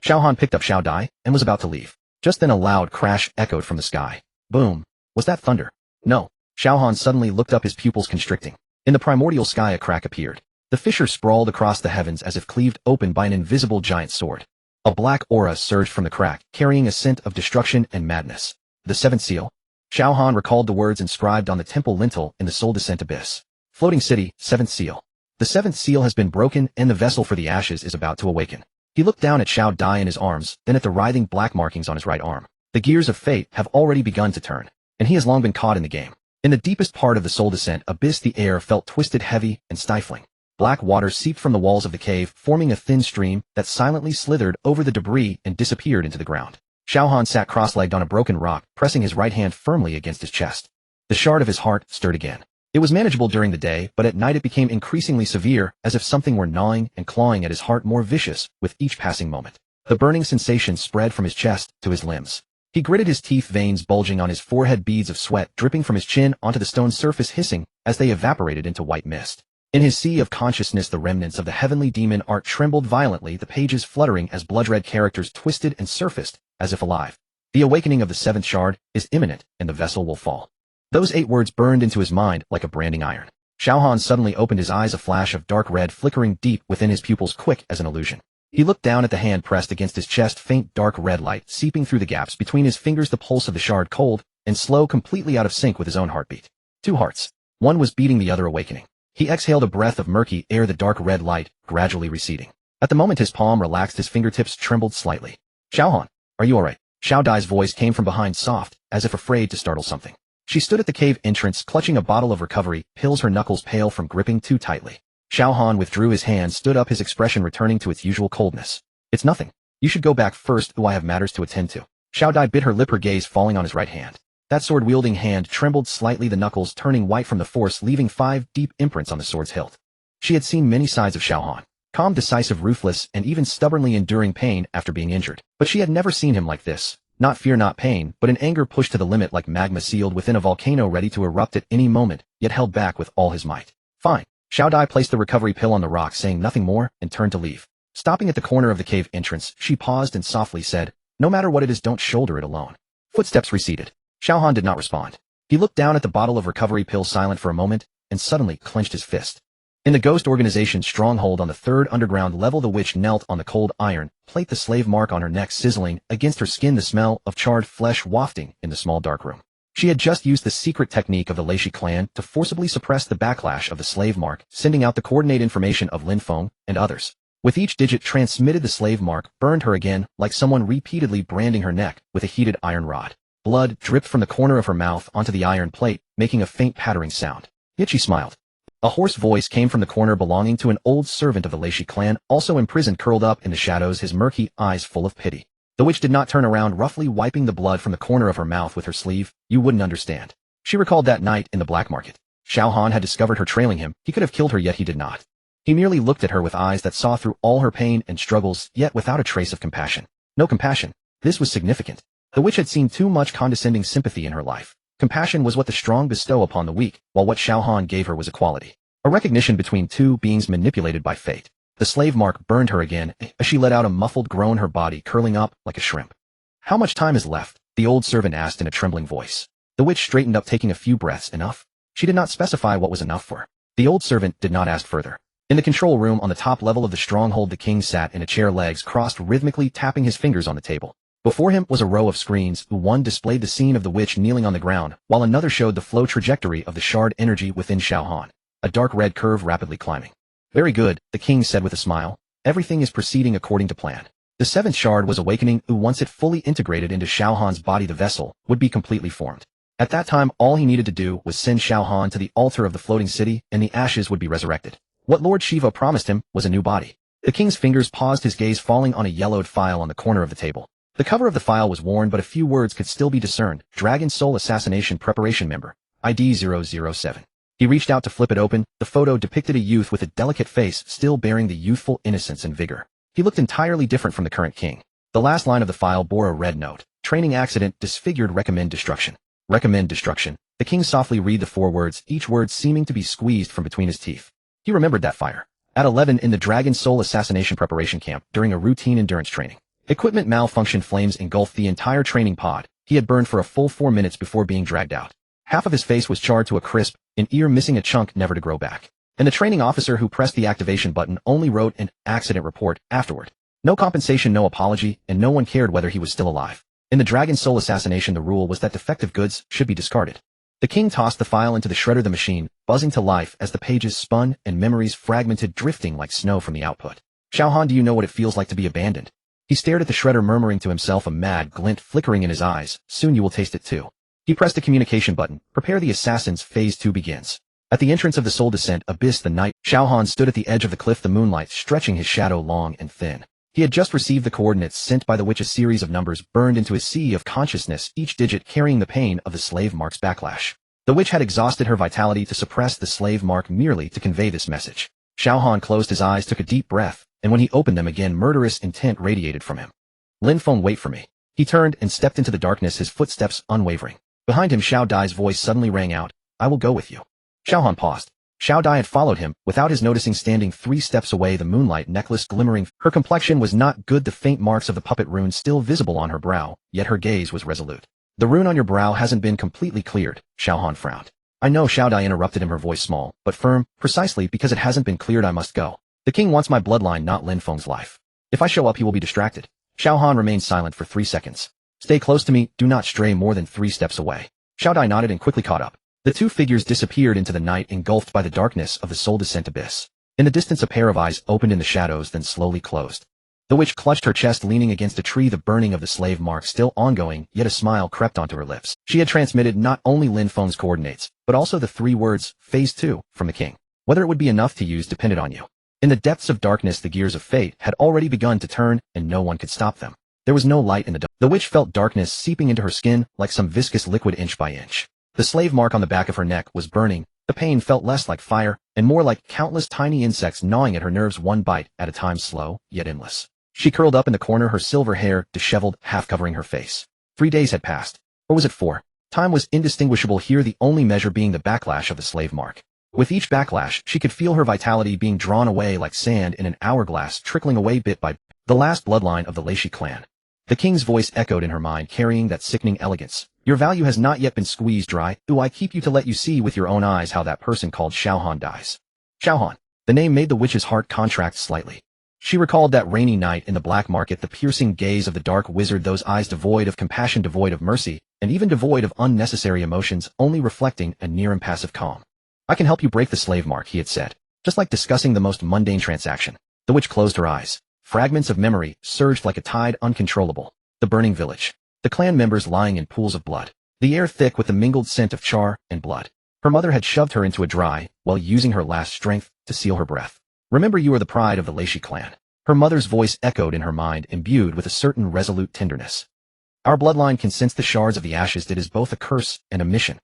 Xiao Han picked up Xiao Dai and was about to leave. Just then a loud crash echoed from the sky. Boom. Was that thunder? No. Xiao Han suddenly looked up, his pupils constricting. In the primordial sky a crack appeared. The fissure sprawled across the heavens as if cleaved open by an invisible giant sword. A black aura surged from the crack, carrying a scent of destruction and madness. The seventh seal. Xiao Han recalled the words inscribed on the temple lintel in the soul descent abyss. Floating city, seventh seal. The seventh seal has been broken and the vessel for the ashes is about to awaken. He looked down at Xiao Dai in his arms, then at the writhing black markings on his right arm. The gears of fate have already begun to turn, and he has long been caught in the game. In the deepest part of the soul descent abyss, the air felt twisted, heavy, and stifling. Black water seeped from the walls of the cave, forming a thin stream that silently slithered over the debris and disappeared into the ground. Xiao Han sat cross-legged on a broken rock, pressing his right hand firmly against his chest. The shard of his heart stirred again. It was manageable during the day, but at night it became increasingly severe, as if something were gnawing and clawing at his heart, more vicious with each passing moment. The burning sensation spread from his chest to his limbs. He gritted his teeth, veins bulging on his forehead, beads of sweat dripping from his chin onto the stone surface, hissing as they evaporated into white mist. In his sea of consciousness, the remnants of the heavenly demon art trembled violently, the pages fluttering as blood-red characters twisted and surfaced, as if alive. The awakening of the seventh shard is imminent, and the vessel will fall. Those 8 words burned into his mind like a branding iron. Xiao Han suddenly opened his eyes, a flash of dark red flickering deep within his pupils, quick as an illusion. He looked down at the hand pressed against his chest, faint dark red light seeping through the gaps between his fingers, the pulse of the shard cold and slow, completely out of sync with his own heartbeat. Two hearts. One was beating, the other awakening. He exhaled a breath of murky air, the dark red light gradually receding. At the moment his palm relaxed, his fingertips trembled slightly. Xiao Han, are you alright? Xiao Dai's voice came from behind, soft, as if afraid to startle something. She stood at the cave entrance, clutching a bottle of recovery pills, her knuckles pale from gripping too tightly. Xiao Han withdrew his hand, stood up, his expression returning to its usual coldness. It's nothing. You should go back first, I have matters to attend to. Xiao Dai bit her lip, her gaze falling on his right hand. That sword-wielding hand trembled slightly, the knuckles turning white from the force, leaving 5 deep imprints on the sword's hilt. She had seen many sides of Xiao Han. Calm, decisive, ruthless, and even stubbornly enduring pain after being injured. But she had never seen him like this. Not fear, not pain, but an anger pushed to the limit, like magma sealed within a volcano ready to erupt at any moment, yet held back with all his might. Fine. Xiao Dai placed the recovery pill on the rock, saying nothing more, and turned to leave. Stopping at the corner of the cave entrance, she paused and softly said, no matter what it is, don't shoulder it alone. Footsteps receded. Xiao Han did not respond. He looked down at the bottle of recovery pill, silent for a moment, and suddenly clenched his fist. In the ghost organization's stronghold on the 3rd underground level, the witch knelt on the cold iron plate, the slave mark on her neck sizzling against her skin, the smell of charred flesh wafting in the small dark room. She had just used the secret technique of the Leishi clan to forcibly suppress the backlash of the slave mark, sending out the coordinate information of Lin Feng and others. With each digit transmitted, the slave mark burned her again, like someone repeatedly branding her neck with a heated iron rod. Blood dripped from the corner of her mouth onto the iron plate, making a faint pattering sound. Yet she smiled. A hoarse voice came from the corner belonging to an old servant of the Leishi clan, also imprisoned, curled up in the shadows, his murky eyes full of pity. The witch did not turn around, roughly wiping the blood from the corner of her mouth with her sleeve. You wouldn't understand. She recalled that night in the black market. Xiao Han had discovered her trailing him. He could have killed her, yet he did not. He merely looked at her with eyes that saw through all her pain and struggles, yet without a trace of compassion. No compassion. This was significant. The witch had seen too much condescending sympathy in her life. Compassion was what the strong bestow upon the weak, while what Xiao Han gave her was equality. A recognition between two beings manipulated by fate. The slave mark burned her again, as she let out a muffled groan, her body curling up like a shrimp. How much time is left? The old servant asked in a trembling voice. The witch straightened up, taking a few breaths. Enough? She did not specify what was enough for her. The old servant did not ask further. In the control room on the top level of the stronghold, the king sat in a chair, legs crossed, rhythmically tapping his fingers on the table. Before him was a row of screens. One displayed the scene of the witch kneeling on the ground, while another showed the flow trajectory of the shard energy within Xiao Han. A dark red curve rapidly climbing. Very good, the king said with a smile. Everything is proceeding according to plan. The 7th shard was awakening. Once it fully integrated into Xiao Han's body, the vessel would be completely formed. At that time, all he needed to do was send Xiao Han to the altar of the floating city, and the ashes would be resurrected. What Lord Shiva promised him was a new body. The king's fingers paused, his gaze falling on a yellowed file on the corner of the table. The cover of the file was worn, but a few words could still be discerned. Dragon Soul Assassination Preparation Member. ID 007. He reached out to flip it open. The photo depicted a youth with a delicate face, still bearing the youthful innocence and vigor. He looked entirely different from the current king. The last line of the file bore a red note. Training accident, disfigured, recommend destruction. Recommend destruction. The king softly read the 4 words, each word seeming to be squeezed from between his teeth. He remembered that fire. At 11 in the Dragon Soul Assassination Preparation Camp during a routine endurance training. Equipment malfunction, flames engulfed the entire training pod. He had burned for a full 4 minutes before being dragged out. Half of his face was charred to a crisp, an ear missing a chunk never to grow back. And the training officer who pressed the activation button only wrote an accident report afterward. No compensation, no apology, and no one cared whether he was still alive. In the Dragon Soul Assassination, the rule was that defective goods should be discarded. The king tossed the file into the shredder, the machine buzzing to life as the pages spun and memories fragmented, drifting like snow from the output. Xiao Han, do you know what it feels like to be abandoned? He stared at the shredder, murmuring to himself, a mad glint flickering in his eyes. Soon you will taste it too. He pressed a communication button. Prepare, the assassins. Phase 2 begins. At the entrance of the soul descent abyss, the night, Xiao Han stood at the edge of the cliff, the moonlight stretching his shadow long and thin. He had just received the coordinates sent by the witch, a series of numbers burned into his sea of consciousness, each digit carrying the pain of the slave mark's backlash. The witch had exhausted her vitality to suppress the slave mark merely to convey this message. Xiao Han closed his eyes, took a deep breath, and when he opened them again, murderous intent radiated from him. Lin Feng, wait for me. He turned and stepped into the darkness, his footsteps unwavering. Behind him, Xiao Dai's voice suddenly rang out. I will go with you. Xiao Han paused. Xiao Dai had followed him, without his noticing, standing 3 steps away, the moonlight necklace glimmering. Her complexion was not good, the faint marks of the puppet rune still visible on her brow, yet her gaze was resolute. The rune on your brow hasn't been completely cleared, Xiao Han frowned. I know, Xiao Dai interrupted him, her voice small, but firm. Precisely because it hasn't been cleared, I must go. The king wants my bloodline, not Lin Feng's life. If I show up, he will be distracted. Xiao Han remained silent for 3 seconds. Stay close to me, do not stray more than 3 steps away. Xiao Dai nodded and quickly caught up. The two figures disappeared into the night, engulfed by the darkness of the soul descent abyss. In the distance, a pair of eyes opened in the shadows, then slowly closed. The witch clutched her chest, leaning against a tree, the burning of the slave mark still ongoing, yet a smile crept onto her lips. She had transmitted not only Lin Feng's coordinates, but also the 3 words, Phase 2, from the king. Whether it would be enough to use depended on you. In the depths of darkness, the gears of fate had already begun to turn, and no one could stop them. There was no light in the dark. The witch felt darkness seeping into her skin like some viscous liquid inch by inch. The slave mark on the back of her neck was burning. The pain felt less like fire, and more like countless tiny insects gnawing at her nerves, one bite at a time, slow, yet endless. She curled up in the corner, her silver hair disheveled, half covering her face. 3 days had passed. Or was it 4? Time was indistinguishable here, the only measure being the backlash of the slave mark. With each backlash, she could feel her vitality being drawn away like sand in an hourglass, trickling away bit by bit. The last bloodline of the Leishi clan. The king's voice echoed in her mind, carrying that sickening elegance. Your value has not yet been squeezed dry. Do I keep you to let you see with your own eyes how that person called Xiao Han dies? Xiao Han. The name made the witch's heart contract slightly. She recalled that rainy night in the black market, the piercing gaze of the dark wizard, those eyes devoid of compassion, devoid of mercy, and even devoid of unnecessary emotions, only reflecting a near impassive calm. I can help you break the slave mark, he had said, just like discussing the most mundane transaction. The witch closed her eyes. Fragments of memory surged like a tide, uncontrollable. The burning village. The clan members lying in pools of blood. The air thick with the mingled scent of char and blood. Her mother had shoved her into a dry, while using her last strength to seal her breath. Remember, you are the pride of the Leishi clan. Her mother's voice echoed in her mind, imbued with a certain resolute tenderness. Our bloodline can sense the shards of the ashes. It is both a curse and a mission.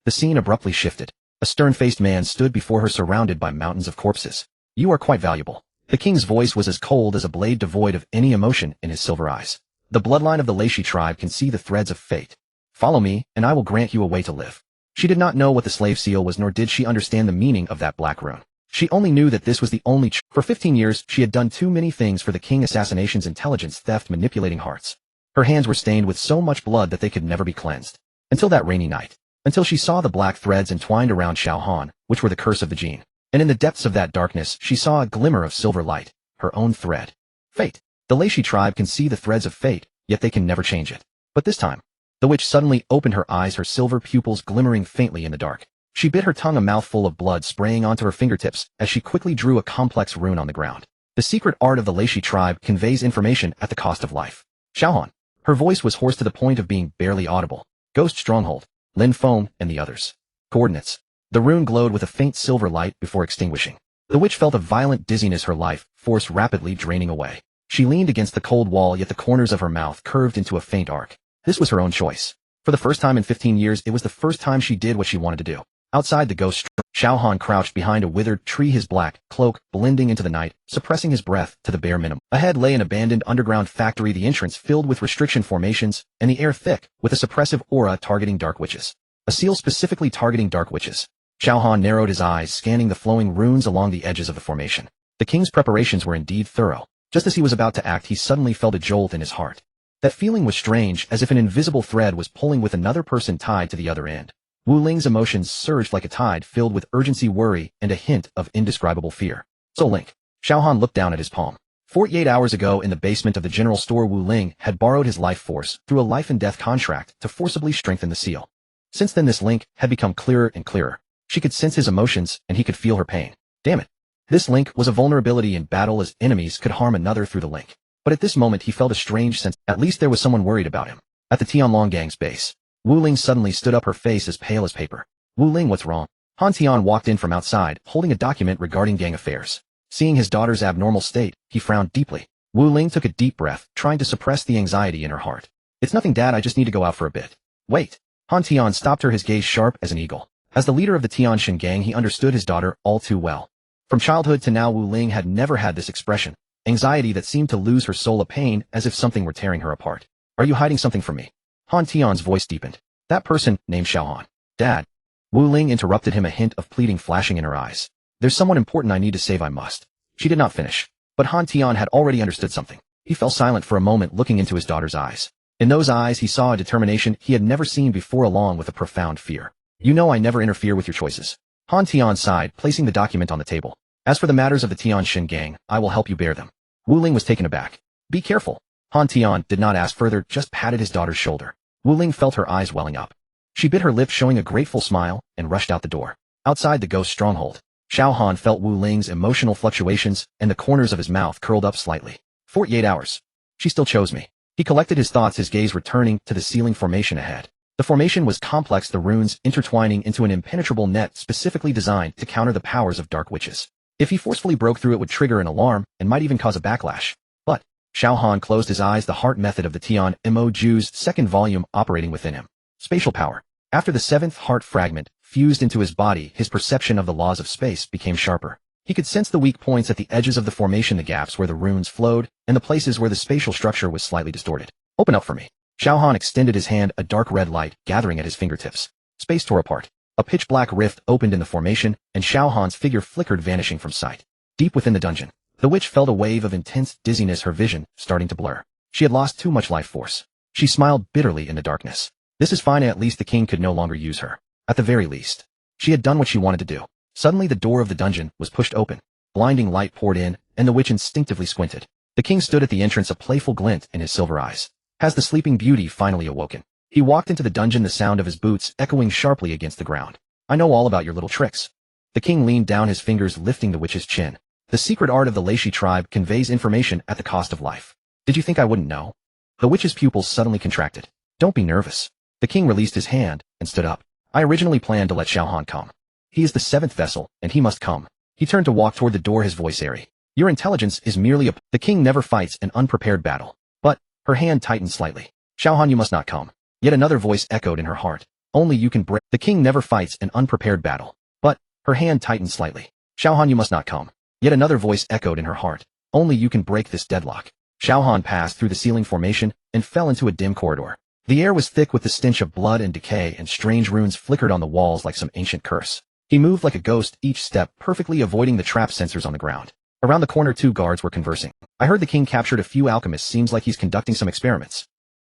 The scene abruptly shifted. A stern-faced man stood before her, surrounded by mountains of corpses. You are quite valuable. The king's voice was as cold as a blade, devoid of any emotion in his silver eyes. The bloodline of the Leishi tribe can see the threads of fate. Follow me, and I will grant you a way to live. She did not know what the slave seal was, nor did she understand the meaning of that black rune. She only knew that this was the only For 15 years, she had done too many things for the king: assassinations, intelligence, theft, manipulating hearts. Her hands were stained with so much blood that they could never be cleansed. Until that rainy night. Until she saw the black threads entwined around Xiao Han, which were the curse of the gene. And in the depths of that darkness, she saw a glimmer of silver light. Her own thread. Fate. The Leishi tribe can see the threads of fate, yet they can never change it. But this time, the witch suddenly opened her eyes, her silver pupils glimmering faintly in the dark. She bit her tongue, a mouthful of blood spraying onto her fingertips as she quickly drew a complex rune on the ground. The secret art of the Leishi tribe conveys information at the cost of life. Xiao Han. Her voice was hoarse to the point of being barely audible. Ghost Stronghold, Lin Feng, and the others. Coordinates. The rune glowed with a faint silver light before extinguishing. The witch felt a violent dizziness, her life force rapidly draining away. She leaned against the cold wall, yet the corners of her mouth curved into a faint arc. This was her own choice. For the first time in 15 years, it was the first time she did what she wanted to do. Outside the ghost, Xiao Han crouched behind a withered tree, his black cloak blending into the night, suppressing his breath to the bare minimum. Ahead lay an abandoned underground factory, the entrance filled with restriction formations, and the air thick with a suppressive aura targeting dark witches. A seal specifically targeting dark witches. Xiao Han narrowed his eyes, scanning the flowing runes along the edges of the formation. The king's preparations were indeed thorough. Just as he was about to act, he suddenly felt a jolt in his heart. That feeling was strange, as if an invisible thread was pulling with another person tied to the other end. Wu Ling's emotions surged like a tide, filled with urgency, worry, and a hint of indescribable fear. Soul Link. Xiao Han looked down at his palm. 48 hours ago, in the basement of the general store, Wu Ling had borrowed his life force through a life and death contract to forcibly strengthen the seal. Since then, this link had become clearer and clearer. She could sense his emotions, and he could feel her pain. Damn it. This link was a vulnerability in battle, as enemies could harm another through the link. But at this moment he felt a strange sense. At least there was someone worried about him. At the Tianlong gang's base. Wu Ling suddenly stood up, her face as pale as paper. Wu Ling, what's wrong? Han Tian walked in from outside, holding a document regarding gang affairs. Seeing his daughter's abnormal state, he frowned deeply. Wu Ling took a deep breath, trying to suppress the anxiety in her heart. It's nothing, Dad, I just need to go out for a bit. Wait. Han Tian stopped her, his gaze sharp as an eagle. As the leader of the Tianshan gang, he understood his daughter all too well. From childhood to now, Wu Ling had never had this expression. Anxiety that seemed to lose her soul, a pain as if something were tearing her apart. Are you hiding something from me? Han Tian's voice deepened. That person, named Xiao Han. Dad. Wu Ling interrupted him, a hint of pleading flashing in her eyes. There's someone important I need to save, I must. She did not finish. But Han Tian had already understood something. He fell silent for a moment, looking into his daughter's eyes. In those eyes he saw a determination he had never seen before, along with a profound fear. You know I never interfere with your choices. Han Tian sighed, placing the document on the table. As for the matters of the Tianshan gang, I will help you bear them. Wu Ling was taken aback. Be careful. Han Tian did not ask further, just patted his daughter's shoulder. Wu Ling felt her eyes welling up. She bit her lip, showing a grateful smile, and rushed out the door. Outside the ghost stronghold, Xiao Han felt Wu Ling's emotional fluctuations, and the corners of his mouth curled up slightly. 48 hours. She still chose me. He collected his thoughts, his gaze returning to the ceiling formation ahead. The formation was complex, the runes intertwining into an impenetrable net specifically designed to counter the powers of dark witches. If he forcefully broke through, it would trigger an alarm and might even cause a backlash. But Xiao Han closed his eyes, the heart method of the Tian Mo Ju's second volume operating within him. Spatial power. After the seventh heart fragment fused into his body, his perception of the laws of space became sharper. He could sense the weak points at the edges of the formation, the gaps where the runes flowed, and the places where the spatial structure was slightly distorted. Open up for me. Xiao Han extended his hand, a dark red light gathering at his fingertips. Space tore apart. A pitch-black rift opened in the formation, and Xiao Han's figure flickered, vanishing from sight. Deep within the dungeon, the witch felt a wave of intense dizziness, her vision starting to blur. She had lost too much life force. She smiled bitterly in the darkness. This is fine, at least the king could no longer use her. At the very least, she had done what she wanted to do. Suddenly the door of the dungeon was pushed open. Blinding light poured in, and the witch instinctively squinted. The king stood at the entrance, a playful glint in his silver eyes. Has the sleeping beauty finally awoken? He walked into the dungeon, the sound of his boots echoing sharply against the ground. I know all about your little tricks. The king leaned down, his fingers lifting the witch's chin. The secret art of the Leishi tribe conveys information at the cost of life. Did you think I wouldn't know? The witch's pupils suddenly contracted. Don't be nervous. The king released his hand and stood up. I originally planned to let Xiao Han come. He is the seventh vessel, and he must come. He turned to walk toward the door, his voice airy. Your intelligence is merely a... The king never fights an unprepared battle. But her hand tightened slightly. Xiao Han, you must not come. Yet another voice echoed in her heart. Only you can break. The king never fights an unprepared battle. But her hand tightened slightly. Xiao Han, you must not come. Yet another voice echoed in her heart. Only you can break this deadlock. Xiao Han passed through the ceiling formation and fell into a dim corridor. The air was thick with the stench of blood and decay, and strange runes flickered on the walls like some ancient curse. He moved like a ghost, each step perfectly avoiding the trap sensors on the ground. Around the corner, two guards were conversing. I heard the king captured a few alchemists. Seems like he's conducting some experiments.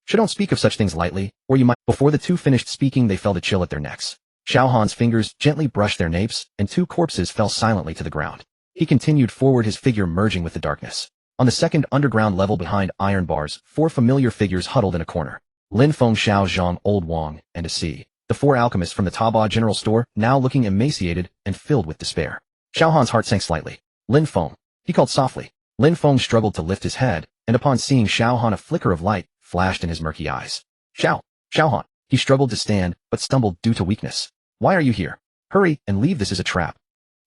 Don't speak of such things lightly, or you might... Before the two finished speaking, they felt a chill at their necks. Xiao Han's fingers gently brushed their napes, and two corpses fell silently to the ground. He continued forward, his figure merging with the darkness. On the second underground level behind iron bars, four familiar figures huddled in a corner. Lin Feng, Xiao Zhang, Old Wang, and Si, the four alchemists from the Taba general store, now looking emaciated and filled with despair. Xiao Han's heart sank slightly. Lin Feng, he called softly. Lin Feng struggled to lift his head, and upon seeing Xiao Han, a flicker of light flashed in his murky eyes. Xiao Han. He struggled to stand, but stumbled due to weakness. Why are you here? Hurry and leave, this is a trap.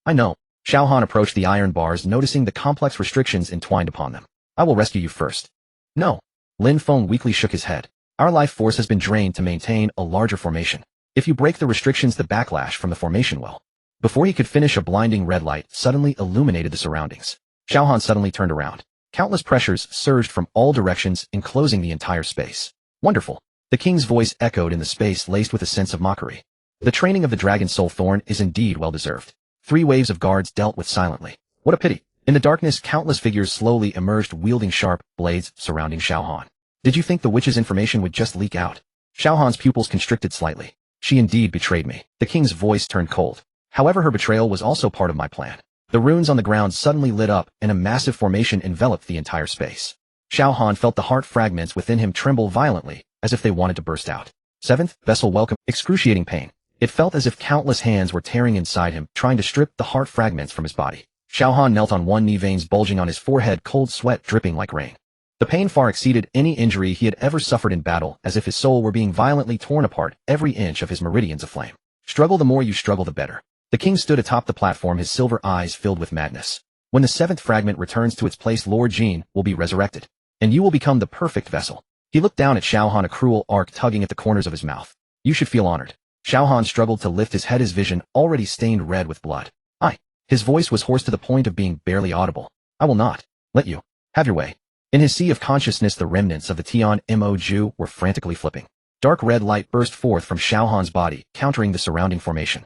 I know. Xiao Han approached the iron bars, noticing the complex restrictions entwined upon them. I will rescue you first. No. Lin Feng weakly shook his head. Our life force has been drained to maintain a larger formation. If you break the restrictions, the backlash from the formation will. Before he could finish, a blinding red light suddenly illuminated the surroundings. Xiao Han suddenly turned around. Countless pressures surged from all directions, enclosing the entire space. Wonderful. The king's voice echoed in the space, laced with a sense of mockery. The training of the dragon soul thorn is indeed well-deserved. 3 waves of guards dealt with silently. What a pity. In the darkness, countless figures slowly emerged, wielding sharp blades surrounding Xiao Han. Did you think the witch's information would just leak out? Xiao Han's pupils constricted slightly. She indeed betrayed me. The king's voice turned cold. However, her betrayal was also part of my plan. The runes on the ground suddenly lit up, and a massive formation enveloped the entire space. Xiao Han felt the heart fragments within him tremble violently, as if they wanted to burst out. 7th vessel welcome. Excruciating pain. It felt as if countless hands were tearing inside him, trying to strip the heart fragments from his body. Xiao Han knelt on one knee, veins bulging on his forehead, cold sweat dripping like rain. The pain far exceeded any injury he had ever suffered in battle, as if his soul were being violently torn apart, every inch of his meridians aflame. Struggle, the more you struggle, the better. The king stood atop the platform, his silver eyes filled with madness. When the 7th fragment returns to its place, Lord Jin will be resurrected, and you will become the perfect vessel. He looked down at Xiao Han, a cruel arc tugging at the corners of his mouth. You should feel honored. Xiao Han struggled to lift his head, his vision already stained red with blood. His voice was hoarse to the point of being barely audible. I will not let you have your way. In his sea of consciousness, the remnants of the Tian Mo Ju were frantically flipping. Dark red light burst forth from Xiao Han's body, countering the surrounding formation.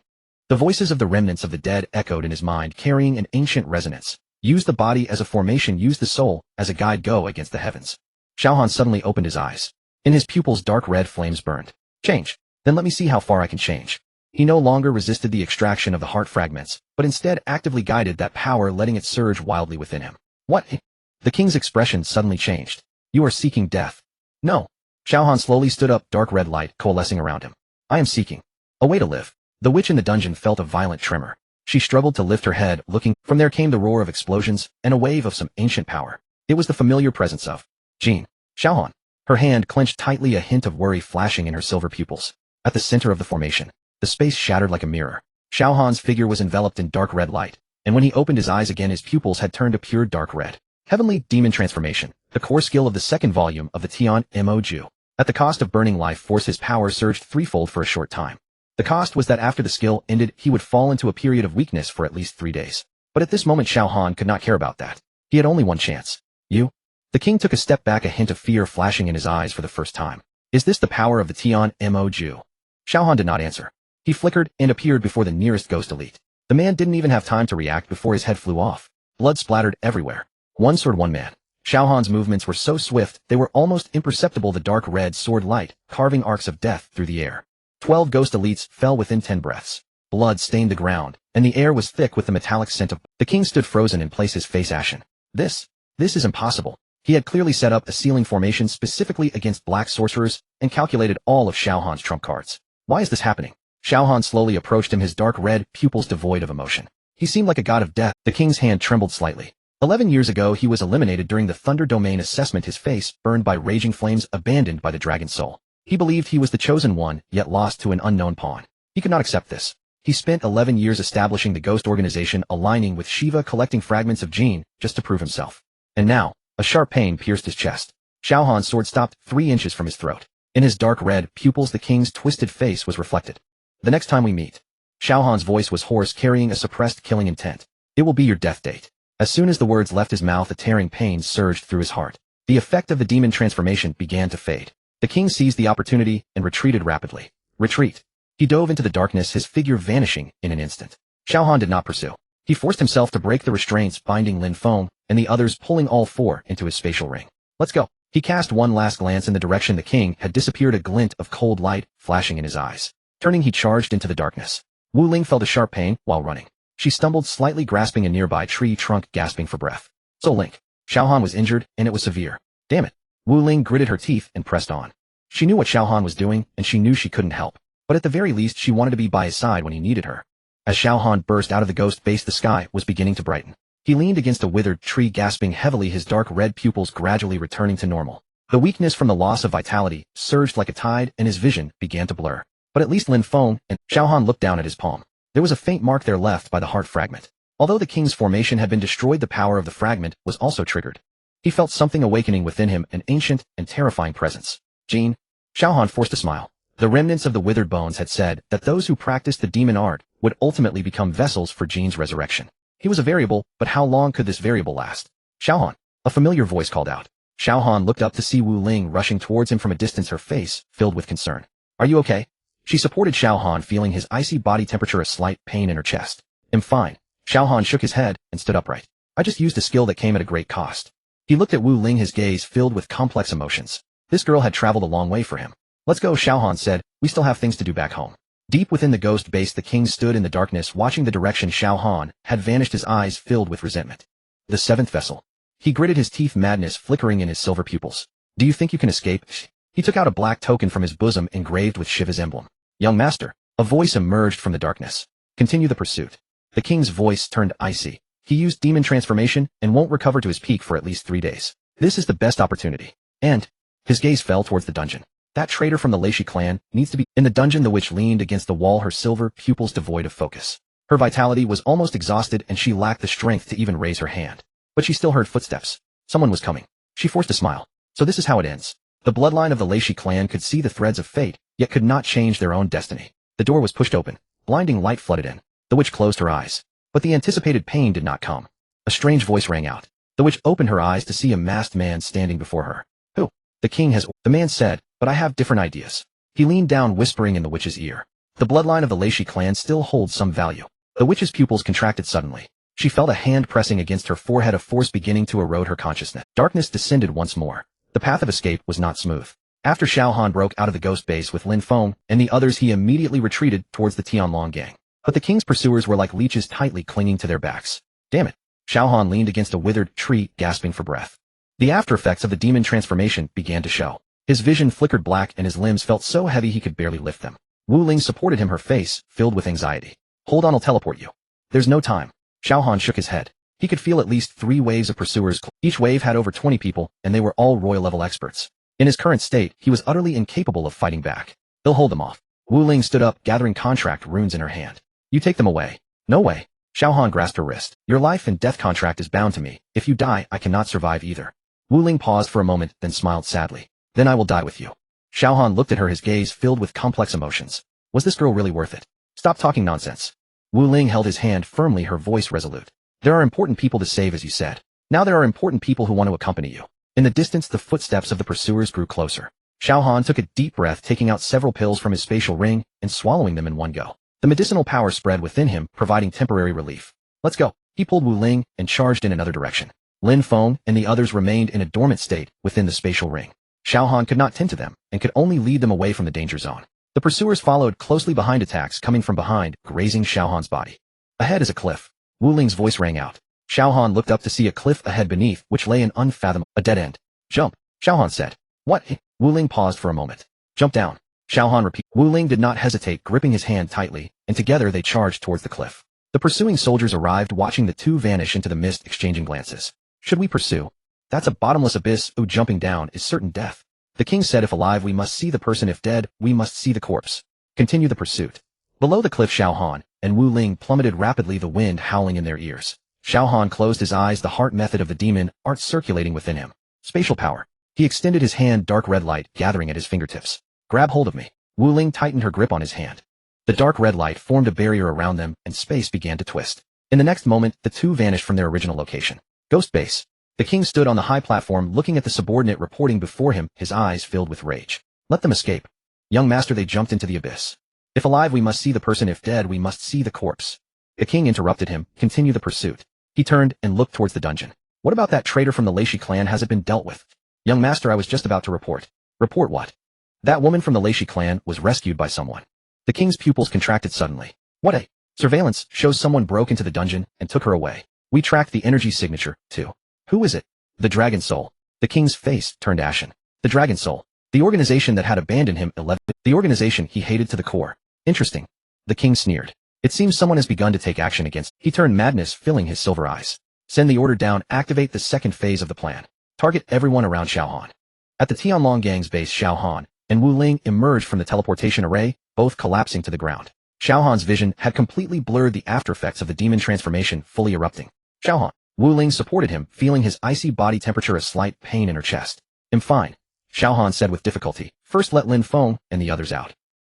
The voices of the remnants of the dead echoed in his mind, carrying an ancient resonance. Use the body as a formation, use the soul as a guide, go against the heavens. Xiao Han suddenly opened his eyes. In his pupils dark red flames burned. Change. Then let me see how far I can change. He no longer resisted the extraction of the heart fragments, but instead actively guided that power, letting it surge wildly within him. What? The king's expression suddenly changed. You are seeking death. No. Xiao Han slowly stood up, dark red light coalescing around him. I am seeking a way to live. The witch in the dungeon felt a violent tremor. She struggled to lift her head, looking. From there came the roar of explosions and a wave of some ancient power. It was the familiar presence of Jean. Xiao Han. Her hand clenched tightly, a hint of worry flashing in her silver pupils. At the center of the formation, the space shattered like a mirror. Xiao Han's figure was enveloped in dark red light, and when he opened his eyes again, his pupils had turned a pure dark red. Heavenly Demon Transformation, the core skill of the second volume of the Tian Mo Ju. At the cost of burning life force, his power surged threefold for a short time. The cost was that after the skill ended, he would fall into a period of weakness for at least 3 days. But at this moment, Xiao Han could not care about that. He had only one chance. You? The king took a step back, a hint of fear flashing in his eyes for the first time. Is this the power of the Tian Mo Ju? Xiao Han did not answer. He flickered and appeared before the nearest ghost elite. The man didn't even have time to react before his head flew off. Blood splattered everywhere. One sword, one man. Xiao Han's movements were so swift, they were almost imperceptible, the dark red sword light, carving arcs of death through the air. 12 ghost elites fell within 10 breaths. Blood stained the ground, and the air was thick with the metallic scent of... The king stood frozen in place, his face ashen. This is impossible. He had clearly set up a sealing formation specifically against black sorcerers and calculated all of Xiao Han's trump cards. Why is this happening? Xiao Han slowly approached him, his dark red pupils devoid of emotion. He seemed like a god of death. The king's hand trembled slightly. 11 years ago, he was eliminated during the Thunder Domain assessment, his face burned by raging flames, abandoned by the Dragon Soul. He believed he was the chosen one, yet lost to an unknown pawn. He could not accept this. He spent 11 years establishing the Ghost Organization, aligning with Shiva, collecting fragments of Jean, just to prove himself. And now, a sharp pain pierced his chest. Xiao Han's sword stopped 3 inches from his throat. In his dark red pupils, the king's twisted face was reflected. The next time we meet. Xiao Han's voice was hoarse, carrying a suppressed killing intent. It will be your death date. As soon as the words left his mouth, a tearing pain surged through his heart. The effect of the demon transformation began to fade. The king seized the opportunity and retreated rapidly. Retreat. He dove into the darkness, his figure vanishing in an instant. Xiao Han did not pursue. He forced himself to break the restraints binding Lin Feng and the others, pulling all 4 into his spatial ring. Let's go. He cast one last glance in the direction the king had disappeared, a glint of cold light flashing in his eyes. Turning, he charged into the darkness. Wu Ling felt a sharp pain while running. She stumbled slightly, grasping a nearby tree trunk, gasping for breath. So Link. Xiao Han was injured, and it was severe. Damn it. Wu Ling gritted her teeth and pressed on. She knew what Xiao Han was doing, and she knew she couldn't help. But at the very least, she wanted to be by his side when he needed her. As Xiao Han burst out of the ghost base, the sky was beginning to brighten. He leaned against a withered tree, gasping heavily, his dark red pupils gradually returning to normal. The weakness from the loss of vitality surged like a tide, and his vision began to blur. But at least Lin Feng and Xiao Han looked down at his palm. There was a faint mark there left by the heart fragment. Although the king's formation had been destroyed, the power of the fragment was also triggered. He felt something awakening within him, an ancient and terrifying presence. Jean. Xiao Han forced a smile. The remnants of the withered bones had said that those who practiced the demon art would ultimately become vessels for Jean's resurrection. He was a variable, but how long could this variable last? Xiao Han. A familiar voice called out. Xiao Han looked up to see Wu Ling rushing towards him from a distance, her face filled with concern. Are you okay? She supported Xiao Han, feeling his icy body temperature, a slight pain in her chest. I'm fine. Xiao Han shook his head and stood upright. I just used a skill that came at a great cost. He looked at Wu Ling, his gaze filled with complex emotions. This girl had traveled a long way for him. Let's go, Xiao Han said. We still have things to do back home. Deep within the ghost base, the king stood in the darkness, watching the direction Xiao Han had vanished, his eyes filled with resentment. The 7th vessel. He gritted his teeth, madness flickering in his silver pupils. Do you think you can escape? He took out a black token from his bosom engraved with Shiva's emblem. Young master. A voice emerged from the darkness. Continue the pursuit. The king's voice turned icy. He used demon transformation and won't recover to his peak for at least 3 days. This is the best opportunity. And his gaze fell towards the dungeon. That traitor from the Leishi clan needs to be in the dungeon. The witch leaned against the wall, her silver pupils devoid of focus. Her vitality was almost exhausted, and she lacked the strength to even raise her hand. But she still heard footsteps. Someone was coming. She forced a smile. So this is how it ends. The bloodline of the Leishi clan could see the threads of fate, yet could not change their own destiny. The door was pushed open. Blinding light flooded in. The witch closed her eyes. But the anticipated pain did not come. A strange voice rang out. The witch opened her eyes to see a masked man standing before her. Who? The king has... The man said, but I have different ideas. He leaned down, whispering in the witch's ear. The bloodline of the Leishi clan still holds some value. The witch's pupils contracted suddenly. She felt a hand pressing against her forehead, a force beginning to erode her consciousness. Darkness descended once more. The path of escape was not smooth. After Xiao Han broke out of the ghost base with Lin Feng and the others, he immediately retreated towards the Tianlong gang. But the king's pursuers were like leeches, tightly clinging to their backs. Damn it. Xiao Han leaned against a withered tree, gasping for breath. The after effects of the demon transformation began to show. His vision flickered black and his limbs felt so heavy he could barely lift them. Wu Ling supported him, her face filled with anxiety. Hold on, I'll teleport you. There's no time. Xiao Han shook his head. He could feel at least 3 waves of pursuers. Each wave had over 20 people, and they were all royal-level experts. In his current state, he was utterly incapable of fighting back. They'll hold them off. Wu Ling stood up, gathering contract runes in her hand. You take them away. No way. Xiao Han grasped her wrist. Your life and death contract is bound to me. If you die, I cannot survive either. Wu Ling paused for a moment, then smiled sadly. Then I will die with you. Xiao Han looked at her, his gaze filled with complex emotions. Was this girl really worth it? Stop talking nonsense. Wu Ling held his hand firmly, her voice resolute. There are important people to save, as you said. Now there are important people who want to accompany you. In the distance, the footsteps of the pursuers grew closer. Xiao Han took a deep breath, taking out several pills from his spatial ring and swallowing them in one go. The medicinal power spread within him, providing temporary relief. Let's go. He pulled Wu Ling and charged in another direction. Lin Feng and the others remained in a dormant state within the spatial ring. Xiao Han could not tend to them and could only lead them away from the danger zone. The pursuers followed closely behind, attacks coming from behind, grazing Xiao Han's body. Ahead is a cliff. Wu Ling's voice rang out. Xiao Han looked up to see a cliff ahead beneath which lay an unfathomable, a dead end. Jump, Xiao Han said. What? Wu Ling paused for a moment. Jump down. Xiao Han repeated. Wu Ling did not hesitate, gripping his hand tightly, and together they charged towards the cliff. The pursuing soldiers arrived, watching the two vanish into the mist, exchanging glances. Should we pursue? That's a bottomless abyss. Jumping down is certain death. The king said if alive we must see the person, if dead we must see the corpse. Continue the pursuit. Below the cliff, Xiao Han and Wu Ling plummeted rapidly, the wind howling in their ears. Xiao Han closed his eyes, the heart method of the demon art circulating within him. Spatial power. He extended his hand, dark red light gathering at his fingertips. Grab hold of me. Wu Ling tightened her grip on his hand. The dark red light formed a barrier around them, and space began to twist. In the next moment, the two vanished from their original location. Ghost base. The king stood on the high platform, looking at the subordinate reporting before him, his eyes filled with rage. Let them escape. Young master, they jumped into the abyss. If alive we must see the person, if dead we must see the corpse. The king interrupted him. Continue the pursuit. He turned and looked towards the dungeon. What about that traitor from the Leishi clan? Has it been dealt with? Young master, I was just about to report. Report what? That woman from the Leishi clan was rescued by someone. The king's pupils contracted suddenly. What a surveillance shows someone broke into the dungeon and took her away. We tracked the energy signature, too. Who is it? The Dragon Soul. The king's face turned ashen. The Dragon Soul. The organization that had abandoned him. The organization he hated to the core. Interesting. The king sneered. It seems someone has begun to take action against. He turned, madness filling his silver eyes. Send the order down. Activate the second phase of the plan. Target everyone around Xiao Han. At the Tianlong gang's base, Xiao Han and Wu Ling emerged from the teleportation array, both collapsing to the ground. Xiao Han's vision had completely blurred, the aftereffects of the demon transformation fully erupting. Xiao Han. Wu Ling supported him, feeling his icy body temperature, a slight pain in her chest. I'm fine. Xiao Han said with difficulty. First let Lin Feng and the others out.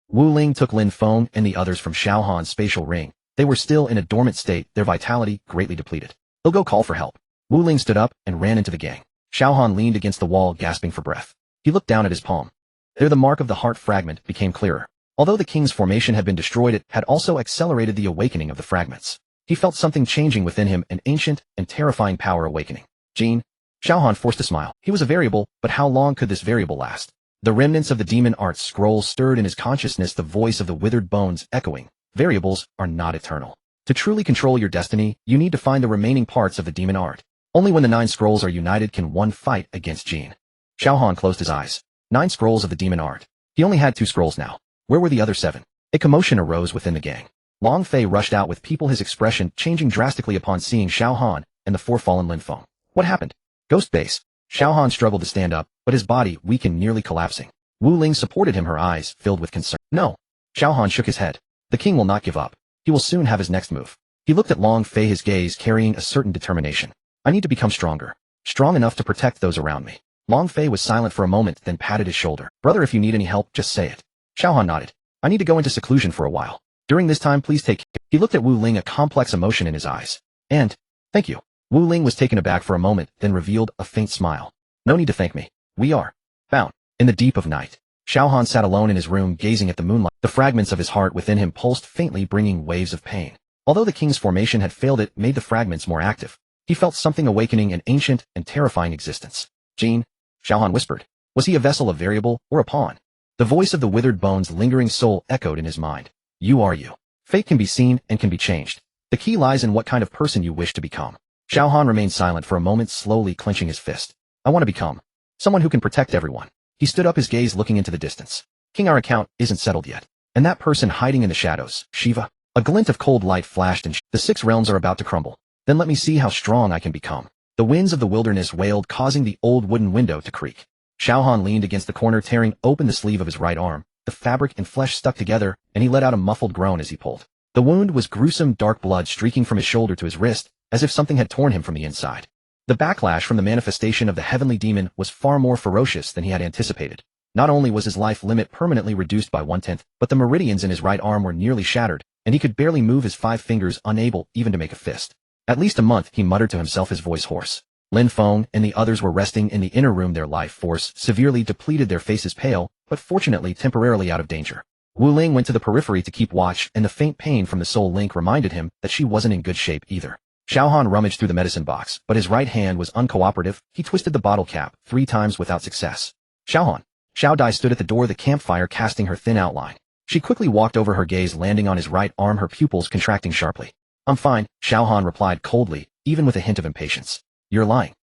Wu Ling took Lin Feng and the others from Xiao Han's spatial ring. They were still in a dormant state, their vitality greatly depleted. They'll go call for help. Wu Ling stood up and ran into the gang. Xiao Han leaned against the wall, gasping for breath. He looked down at his palm. There the mark of the heart fragment became clearer. Although the king's formation had been destroyed, it had also accelerated the awakening of the fragments. He felt something changing within him, an ancient and terrifying power awakening. Jean. Xiao Han forced a smile. He was a variable, but how long could this variable last? The remnants of the demon art scroll stirred in his consciousness, the voice of the withered bones echoing. Variables are not eternal. To truly control your destiny, you need to find the remaining parts of the demon art. Only when the 9 scrolls are united can one fight against Jean. Xiao Han closed his eyes. 9 scrolls of the demon art. He only had 2 scrolls now. Where were the other 7? A commotion arose within the gang. Long Fei rushed out with people, his expression changing drastically upon seeing Xiao Han and the 4 fallen Lin Feng. What happened? Ghost base. Xiao Han struggled to stand up, but his body weakened, nearly collapsing. Wu Ling supported him, her eyes filled with concern. No. Xiao Han shook his head. The king will not give up. He will soon have his next move. He looked at Long Fei, his gaze carrying a certain determination. I need to become stronger. Strong enough to protect those around me. Long Fei was silent for a moment, then patted his shoulder. Brother, if you need any help, just say it. Xiao Han nodded. I need to go into seclusion for a while. During this time, please take care. He looked at Wu Ling, a complex emotion in his eyes. And, thank you. Wu Ling was taken aback for a moment, then revealed a faint smile. No need to thank me. We are bound. In the deep of night, Xiao Han sat alone in his room, gazing at the moonlight. The fragments of his heart within him pulsed faintly, bringing waves of pain. Although the king's formation had failed, it made the fragments more active. He felt something awakening, an ancient and terrifying existence. Jean, Xiao Han whispered. Was he a vessel, a variable, or a pawn? The voice of the withered bones' lingering soul echoed in his mind. You are you. Fate can be seen and can be changed. The key lies in what kind of person you wish to become. Xiao Han remained silent for a moment, slowly clenching his fist. I want to become someone who can protect everyone. He stood up, his gaze looking into the distance. King, our account isn't settled yet. And that person hiding in the shadows, Shiva. A glint of cold light flashed and the 6 realms are about to crumble. Then let me see how strong I can become. The winds of the wilderness wailed, causing the old wooden window to creak. Xiao Han leaned against the corner, tearing open the sleeve of his right arm. The fabric and flesh stuck together, and he let out a muffled groan as he pulled. The wound was gruesome, dark blood streaking from his shoulder to his wrist, as if something had torn him from the inside. The backlash from the manifestation of the heavenly demon was far more ferocious than he had anticipated. Not only was his life limit permanently reduced by 1/10, but the meridians in his right arm were nearly shattered, and he could barely move his 5 fingers, unable even to make a fist. At least a month, he muttered to himself, his voice hoarse. Lin Feng and the others were resting in the inner room, their life force severely depleted, their faces pale, but fortunately temporarily out of danger. Wu Ling went to the periphery to keep watch, and the faint pain from the soul link reminded him that she wasn't in good shape either. Xiao Han rummaged through the medicine box, but his right hand was uncooperative. He twisted the bottle cap 3 times without success. Xiao Han. Xiao Dai stood at the door, the campfire casting her thin outline. She quickly walked over, her gaze landing on his right arm, her pupils contracting sharply. I'm fine, Xiao Han replied coldly, even with a hint of impatience. You're lying.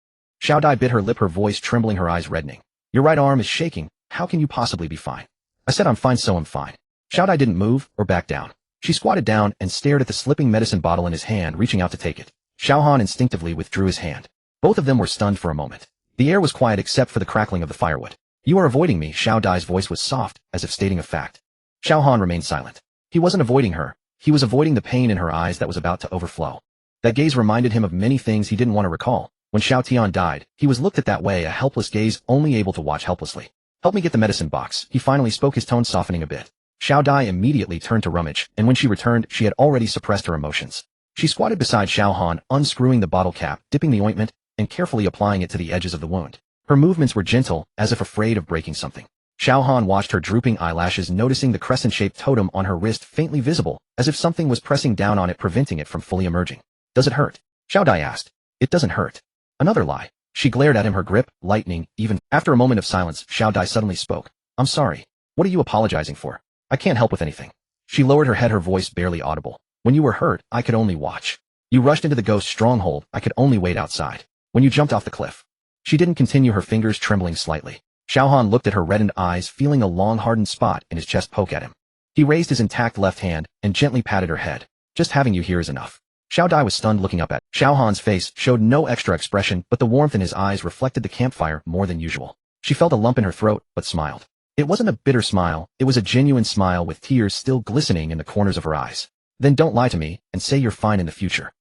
Xiao Dai bit her lip, her voice trembling, her eyes reddening. Your right arm is shaking. How can you possibly be fine? I said I'm fine, so I'm fine. Xiao Dai didn't move or back down. She squatted down and stared at the slipping medicine bottle in his hand, reaching out to take it. Xiao Han instinctively withdrew his hand. Both of them were stunned for a moment. The air was quiet except for the crackling of the firewood. You are avoiding me. Xiao Dai's voice was soft, as if stating a fact. Xiao Han remained silent. He wasn't avoiding her. He was avoiding the pain in her eyes that was about to overflow. That gaze reminded him of many things he didn't want to recall. When Xiao Tian died, he was looked at that way, a helpless gaze, only able to watch helplessly. Help me get the medicine box, he finally spoke, his tone softening a bit. Xiao Dai immediately turned to rummage, and when she returned, she had already suppressed her emotions. She squatted beside Xiao Han, unscrewing the bottle cap, dipping the ointment, and carefully applying it to the edges of the wound. Her movements were gentle, as if afraid of breaking something. Xiao Han watched her drooping eyelashes, noticing the crescent-shaped totem on her wrist faintly visible, as if something was pressing down on it, preventing it from fully emerging. Does it hurt? Xiao Dai asked. It doesn't hurt. Another lie. She glared at him, her grip lightening. Even after a moment of silence, Xiao Dai suddenly spoke. I'm sorry. What are you apologizing for? I can't help with anything. She lowered her head, her voice barely audible. When you were hurt, I could only watch. You rushed into the ghost stronghold, I could only wait outside. When you jumped off the cliff. She didn't continue, her fingers trembling slightly. Xiao Han looked at her reddened eyes, feeling a long hardened spot in his chest poke at him. He raised his intact left hand and gently patted her head. Just having you here is enough. Xiao Dai was stunned, looking up at Xiao Han's face, showed no extra expression, but the warmth in his eyes reflected the campfire more than usual. She felt a lump in her throat, but smiled. It wasn't a bitter smile, it was a genuine smile with tears still glistening in the corners of her eyes. Then don't lie to me, and say you're fine in the future.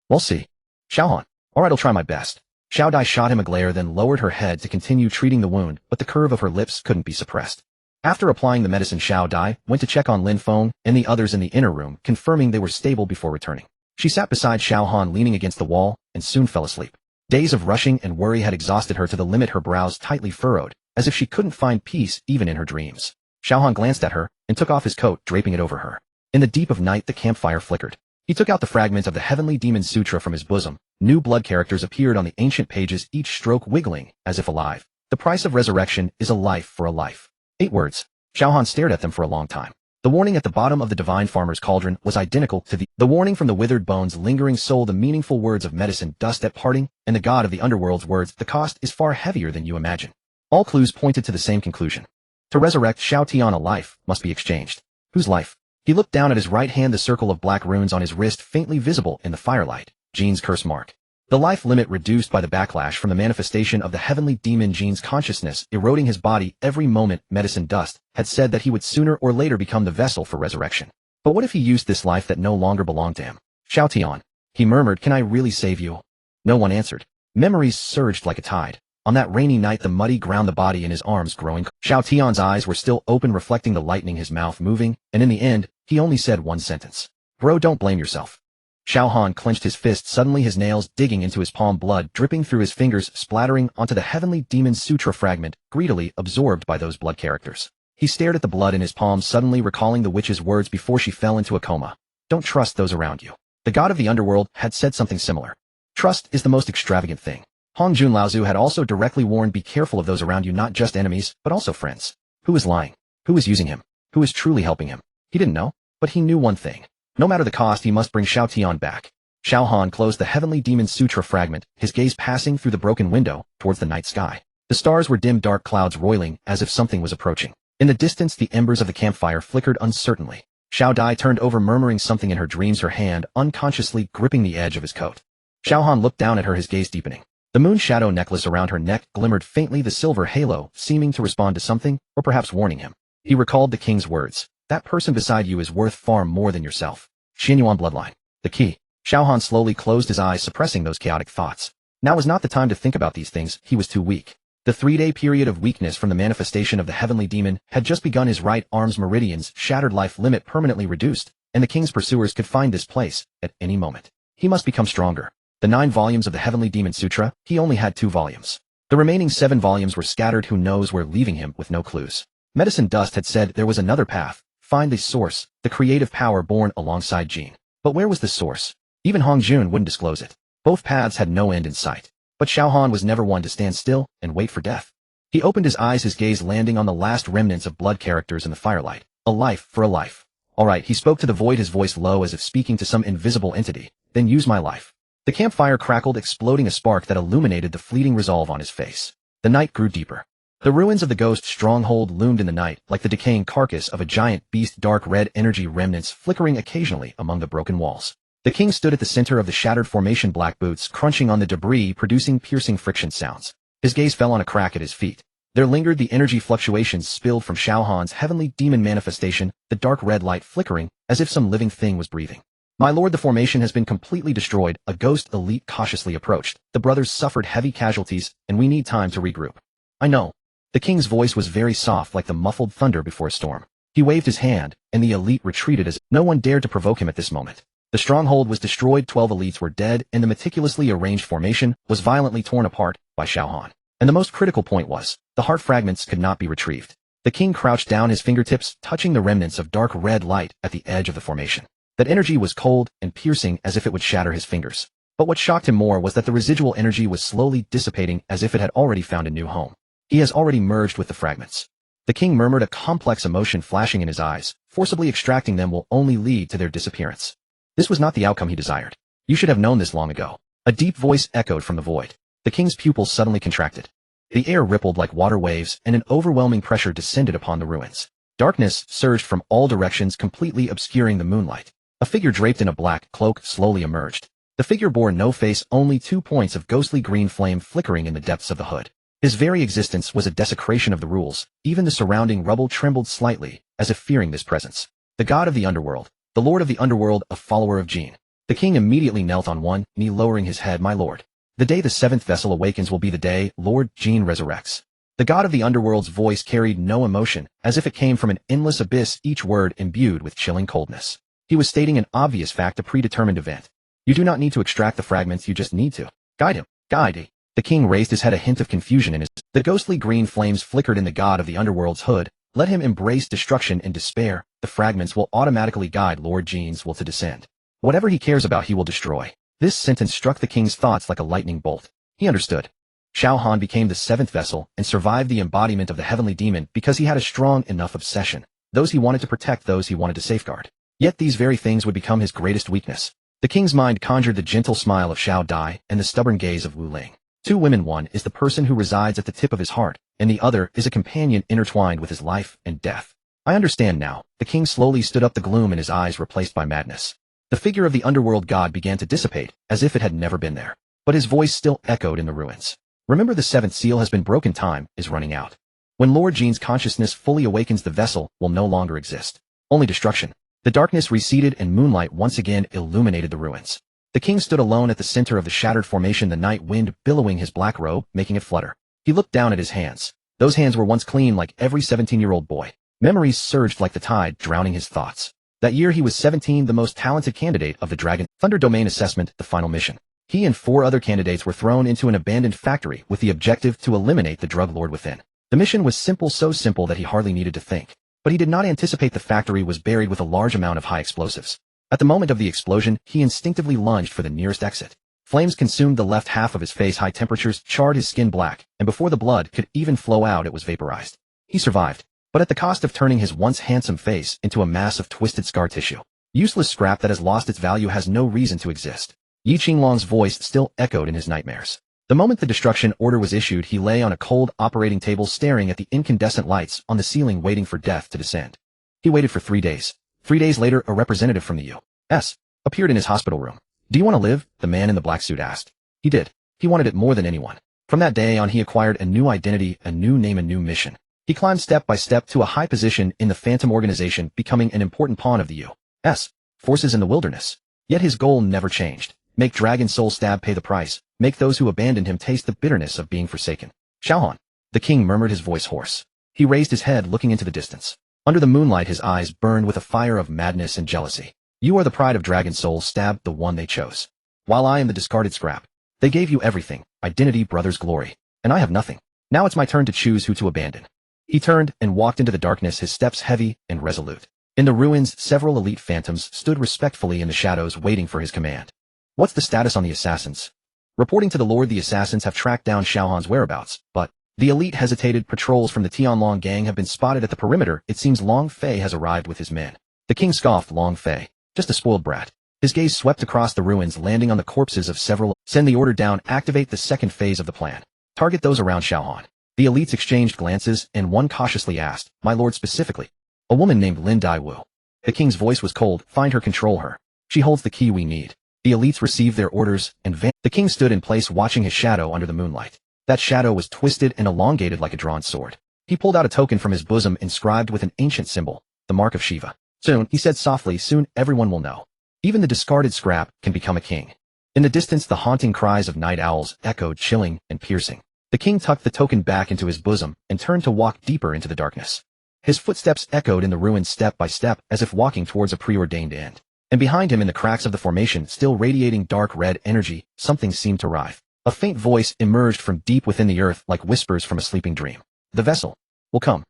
We'll see. Xiao Han. Alright, I'll try my best. Xiao Dai shot him a glare, then lowered her head to continue treating the wound, but the curve of her lips couldn't be suppressed. After applying the medicine, Xiao Dai went to check on Lin Feng and the others in the inner room, confirming they were stable before returning. She sat beside Xiao Han, leaning against the wall, and soon fell asleep. Days of rushing and worry had exhausted her to the limit, her brows tightly furrowed, as if she couldn't find peace even in her dreams. Xiao Han glanced at her and took off his coat, draping it over her. In the deep of night, the campfire flickered. He took out the fragment of the Heavenly Demon Sutra from his bosom. New blood characters appeared on the ancient pages, each stroke wiggling, as if alive. The price of resurrection is a life for a life. 8 words. Xiao Han stared at them for a long time. The warning at the bottom of the Divine Farmer's Cauldron was identical to the warning from the withered bones, lingering soul, the meaningful words of medicine, dust at parting, and the god of the underworld's words, the cost is far heavier than you imagine. All clues pointed to the same conclusion. To resurrect Xiao Tian, a life must be exchanged. Whose life? He looked down at his right hand, the circle of black runes on his wrist faintly visible in the firelight. Jin's curse mark. The life limit reduced by the backlash from the manifestation of the heavenly demon. Jin's consciousness eroding his body every moment. Medicine dust had said that he would sooner or later become the vessel for resurrection. But what if he used this life that no longer belonged to him? Xiao Tian. He murmured, can I really save you? No one answered. Memories surged like a tide. On that rainy night, the muddy ground, the body in his arms growing. Xiao Tian's eyes were still open, reflecting the lightning, his mouth moving, and in the end, he only said one sentence. Bro, don't blame yourself. Xiao Han clenched his fist, suddenly his nails digging into his palm, blood dripping through his fingers, splattering onto the Heavenly Demon Sutra fragment, greedily absorbed by those blood characters. He stared at the blood in his palm, suddenly recalling the witch's words before she fell into a coma. Don't trust those around you. The god of the underworld had said something similar. Trust is the most extravagant thing. Hong Jun Laozu had also directly warned, be careful of those around you, not just enemies, but also friends. Who is lying? Who is using him? Who is truly helping him? He didn't know, but he knew one thing. No matter the cost, he must bring Xiao Tian back. Xiao Han closed the Heavenly Demon Sutra fragment, his gaze passing through the broken window towards the night sky. The stars were dim dark clouds roiling as if something was approaching. In the distance the embers of the campfire flickered uncertainly. Xiao Dai turned over murmuring something in her dreams, her hand unconsciously gripping the edge of his coat. Xiao Han looked down at her, his gaze deepening. The moon shadow necklace around her neck glimmered faintly, the silver halo seeming to respond to something, or perhaps warning him. He recalled the king's words. That person beside you is worth far more than yourself. Xinyuan bloodline. The key. Xiao Han slowly closed his eyes, suppressing those chaotic thoughts. Now was not the time to think about these things, he was too weak. The 3-day period of weakness from the manifestation of the heavenly demon had just begun. His right arm's meridians, shattered, life limit permanently reduced, and the king's pursuers could find this place at any moment. He must become stronger. The 9 volumes of the Heavenly Demon Sutra, he only had 2 volumes. The remaining 7 volumes were scattered who knows where, leaving him with no clues. Medicine Dust had said there was another path, find the source, the creative power born alongside Jin. But where was the source? Even Hong Jun wouldn't disclose it. Both paths had no end in sight. But Xiao Han was never one to stand still and wait for death. He opened his eyes, his gaze landing on the last remnants of blood characters in the firelight. A life for a life. All right, he spoke to the void, his voice low as if speaking to some invisible entity. Then use my life. The campfire crackled, exploding a spark that illuminated the fleeting resolve on his face. The night grew deeper. The ruins of the ghost stronghold loomed in the night, like the decaying carcass of a giant beast, dark red energy remnants flickering occasionally among the broken walls. The king stood at the center of the shattered formation, black boots crunching on the debris, producing piercing friction sounds. His gaze fell on a crack at his feet. There lingered the energy fluctuations spilled from Xiao Han's heavenly demon manifestation, the dark red light flickering, as if some living thing was breathing. My lord, the formation has been completely destroyed, a ghost elite cautiously approached. The brothers suffered heavy casualties, and we need time to regroup. I know. The king's voice was very soft, like the muffled thunder before a storm. He waved his hand, and the elite retreated as no one dared to provoke him at this moment. The stronghold was destroyed, 12 elites were dead, and the meticulously arranged formation was violently torn apart by Xiao Han. And the most critical point was, the heart fragments could not be retrieved. The king crouched down, his fingertips touching the remnants of dark red light at the edge of the formation. That energy was cold and piercing as if it would shatter his fingers. But what shocked him more was that the residual energy was slowly dissipating as if it had already found a new home. He has already merged with the fragments. The king murmured, a complex emotion flashing in his eyes. Forcibly extracting them will only lead to their disappearance. This was not the outcome he desired. You should have known this long ago. A deep voice echoed from the void. The king's pupils suddenly contracted. The air rippled like water waves, and an overwhelming pressure descended upon the ruins. Darkness surged from all directions, completely obscuring the moonlight. A figure draped in a black cloak slowly emerged. The figure bore no face, only 2 points of ghostly green flame flickering in the depths of the hood. His very existence was a desecration of the rules. Even the surrounding rubble trembled slightly, as if fearing this presence. The god of the underworld. The lord of the underworld, a follower of Jin. The king immediately knelt on one knee, lowering his head. My lord. The day the 7th vessel awakens will be the day Lord Jin resurrects. The god of the underworld's voice carried no emotion, as if it came from an endless abyss, each word imbued with chilling coldness. He was stating an obvious fact, a predetermined event. You do not need to extract the fragments, you just need to guide him. Guide. The king raised his head, a hint of confusion in his. The ghostly green flames flickered in the god of the underworld's hood. Let him embrace destruction and despair. The fragments will automatically guide Lord Jin's will to descend. Whatever he cares about he will destroy. This sentence struck the king's thoughts like a lightning bolt. He understood. Xiao Han became the 7th vessel and survived the embodiment of the heavenly demon because he had a strong enough obsession. Those he wanted to protect, those he wanted to safeguard. Yet these very things would become his greatest weakness. The king's mind conjured the gentle smile of Xiao Dai and the stubborn gaze of Wu Ling. 2 women, one is the person who resides at the tip of his heart, and the other is a companion intertwined with his life and death. I understand now. The king slowly stood up, the gloom in his eyes replaced by madness. The figure of the underworld god began to dissipate, as if it had never been there. But his voice still echoed in the ruins. Remember, the 7th seal has been broken, time is running out. When Lord Jin's consciousness fully awakens, the vessel will no longer exist. Only destruction. The darkness receded and moonlight once again illuminated the ruins. The king stood alone at the center of the shattered formation, the night wind billowing his black robe, making it flutter. He looked down at his hands. Those hands were once clean like every 17-year-old boy. Memories surged like the tide, drowning his thoughts. That year he was 17, the most talented candidate of the Dragon Thunder Domain Assessment, the final mission. He and 4 other candidates were thrown into an abandoned factory with the objective to eliminate the drug lord within. The mission was simple, so simple that he hardly needed to think. But he did not anticipate the factory was buried with a large amount of high explosives. At the moment of the explosion, he instinctively lunged for the nearest exit. Flames consumed the left half of his face, high temperatures charred his skin black, and before the blood could even flow out it was vaporized. He survived, but at the cost of turning his once handsome face into a mass of twisted scar tissue. Useless scrap that has lost its value, has no reason to exist. Yi Qinglong's voice still echoed in his nightmares. The moment the destruction order was issued, he lay on a cold operating table staring at the incandescent lights on the ceiling waiting for death to descend. He waited for 3 days. 3 days later, a representative from the U.S. appeared in his hospital room. "Do you want to live?" the man in the black suit asked. He did. He wanted it more than anyone. From that day on, he acquired a new identity, a new name, a new mission. He climbed step by step to a high position in the Phantom Organization, becoming an important pawn of the U.S. forces in the wilderness. Yet his goal never changed. Make Dragon Soul Stab pay the price. Make those who abandoned him taste the bitterness of being forsaken. "Xiao Han," the king murmured, his voice hoarse. He raised his head, looking into the distance. Under the moonlight, his eyes burned with a fire of madness and jealousy. "You are the pride of Dragon Soul Stab, the one they chose. While I am the discarded scrap. They gave you everything, identity, brother's glory. And I have nothing. Now it's my turn to choose who to abandon." He turned and walked into the darkness, his steps heavy and resolute. In the ruins, several elite phantoms stood respectfully in the shadows, waiting for his command. "What's the status on the assassins?" Reporting to the Lord, the assassins have tracked down Xiao Han's whereabouts, but the elite hesitated. Patrols from the Tianlong gang have been spotted at the perimeter. It seems Long Fei has arrived with his men. The king scoffed. Long Fei, just a spoiled brat. His gaze swept across the ruins, landing on the corpses of several. "Send the order down. Activate the second phase of the plan. Target those around Xiao Han." The elites exchanged glances, and one cautiously asked, "My lord, specifically?" "A woman named Lin Daiwu." The king's voice was cold. "Find her, control her. She holds the key we need." The elites received their orders, and the king stood in place, watching his shadow under the moonlight. That shadow was twisted and elongated like a drawn sword. He pulled out a token from his bosom, inscribed with an ancient symbol, the mark of Shiva. "Soon," he said softly, "soon everyone will know. Even the discarded scrap can become a king." In the distance, the haunting cries of night owls echoed, chilling and piercing. The king tucked the token back into his bosom and turned to walk deeper into the darkness. His footsteps echoed in the ruins step by step, as if walking towards a preordained end. And behind him, in the cracks of the formation, still radiating dark red energy, something seemed to writhe. A faint voice emerged from deep within the earth, like whispers from a sleeping dream. "The vessel will come."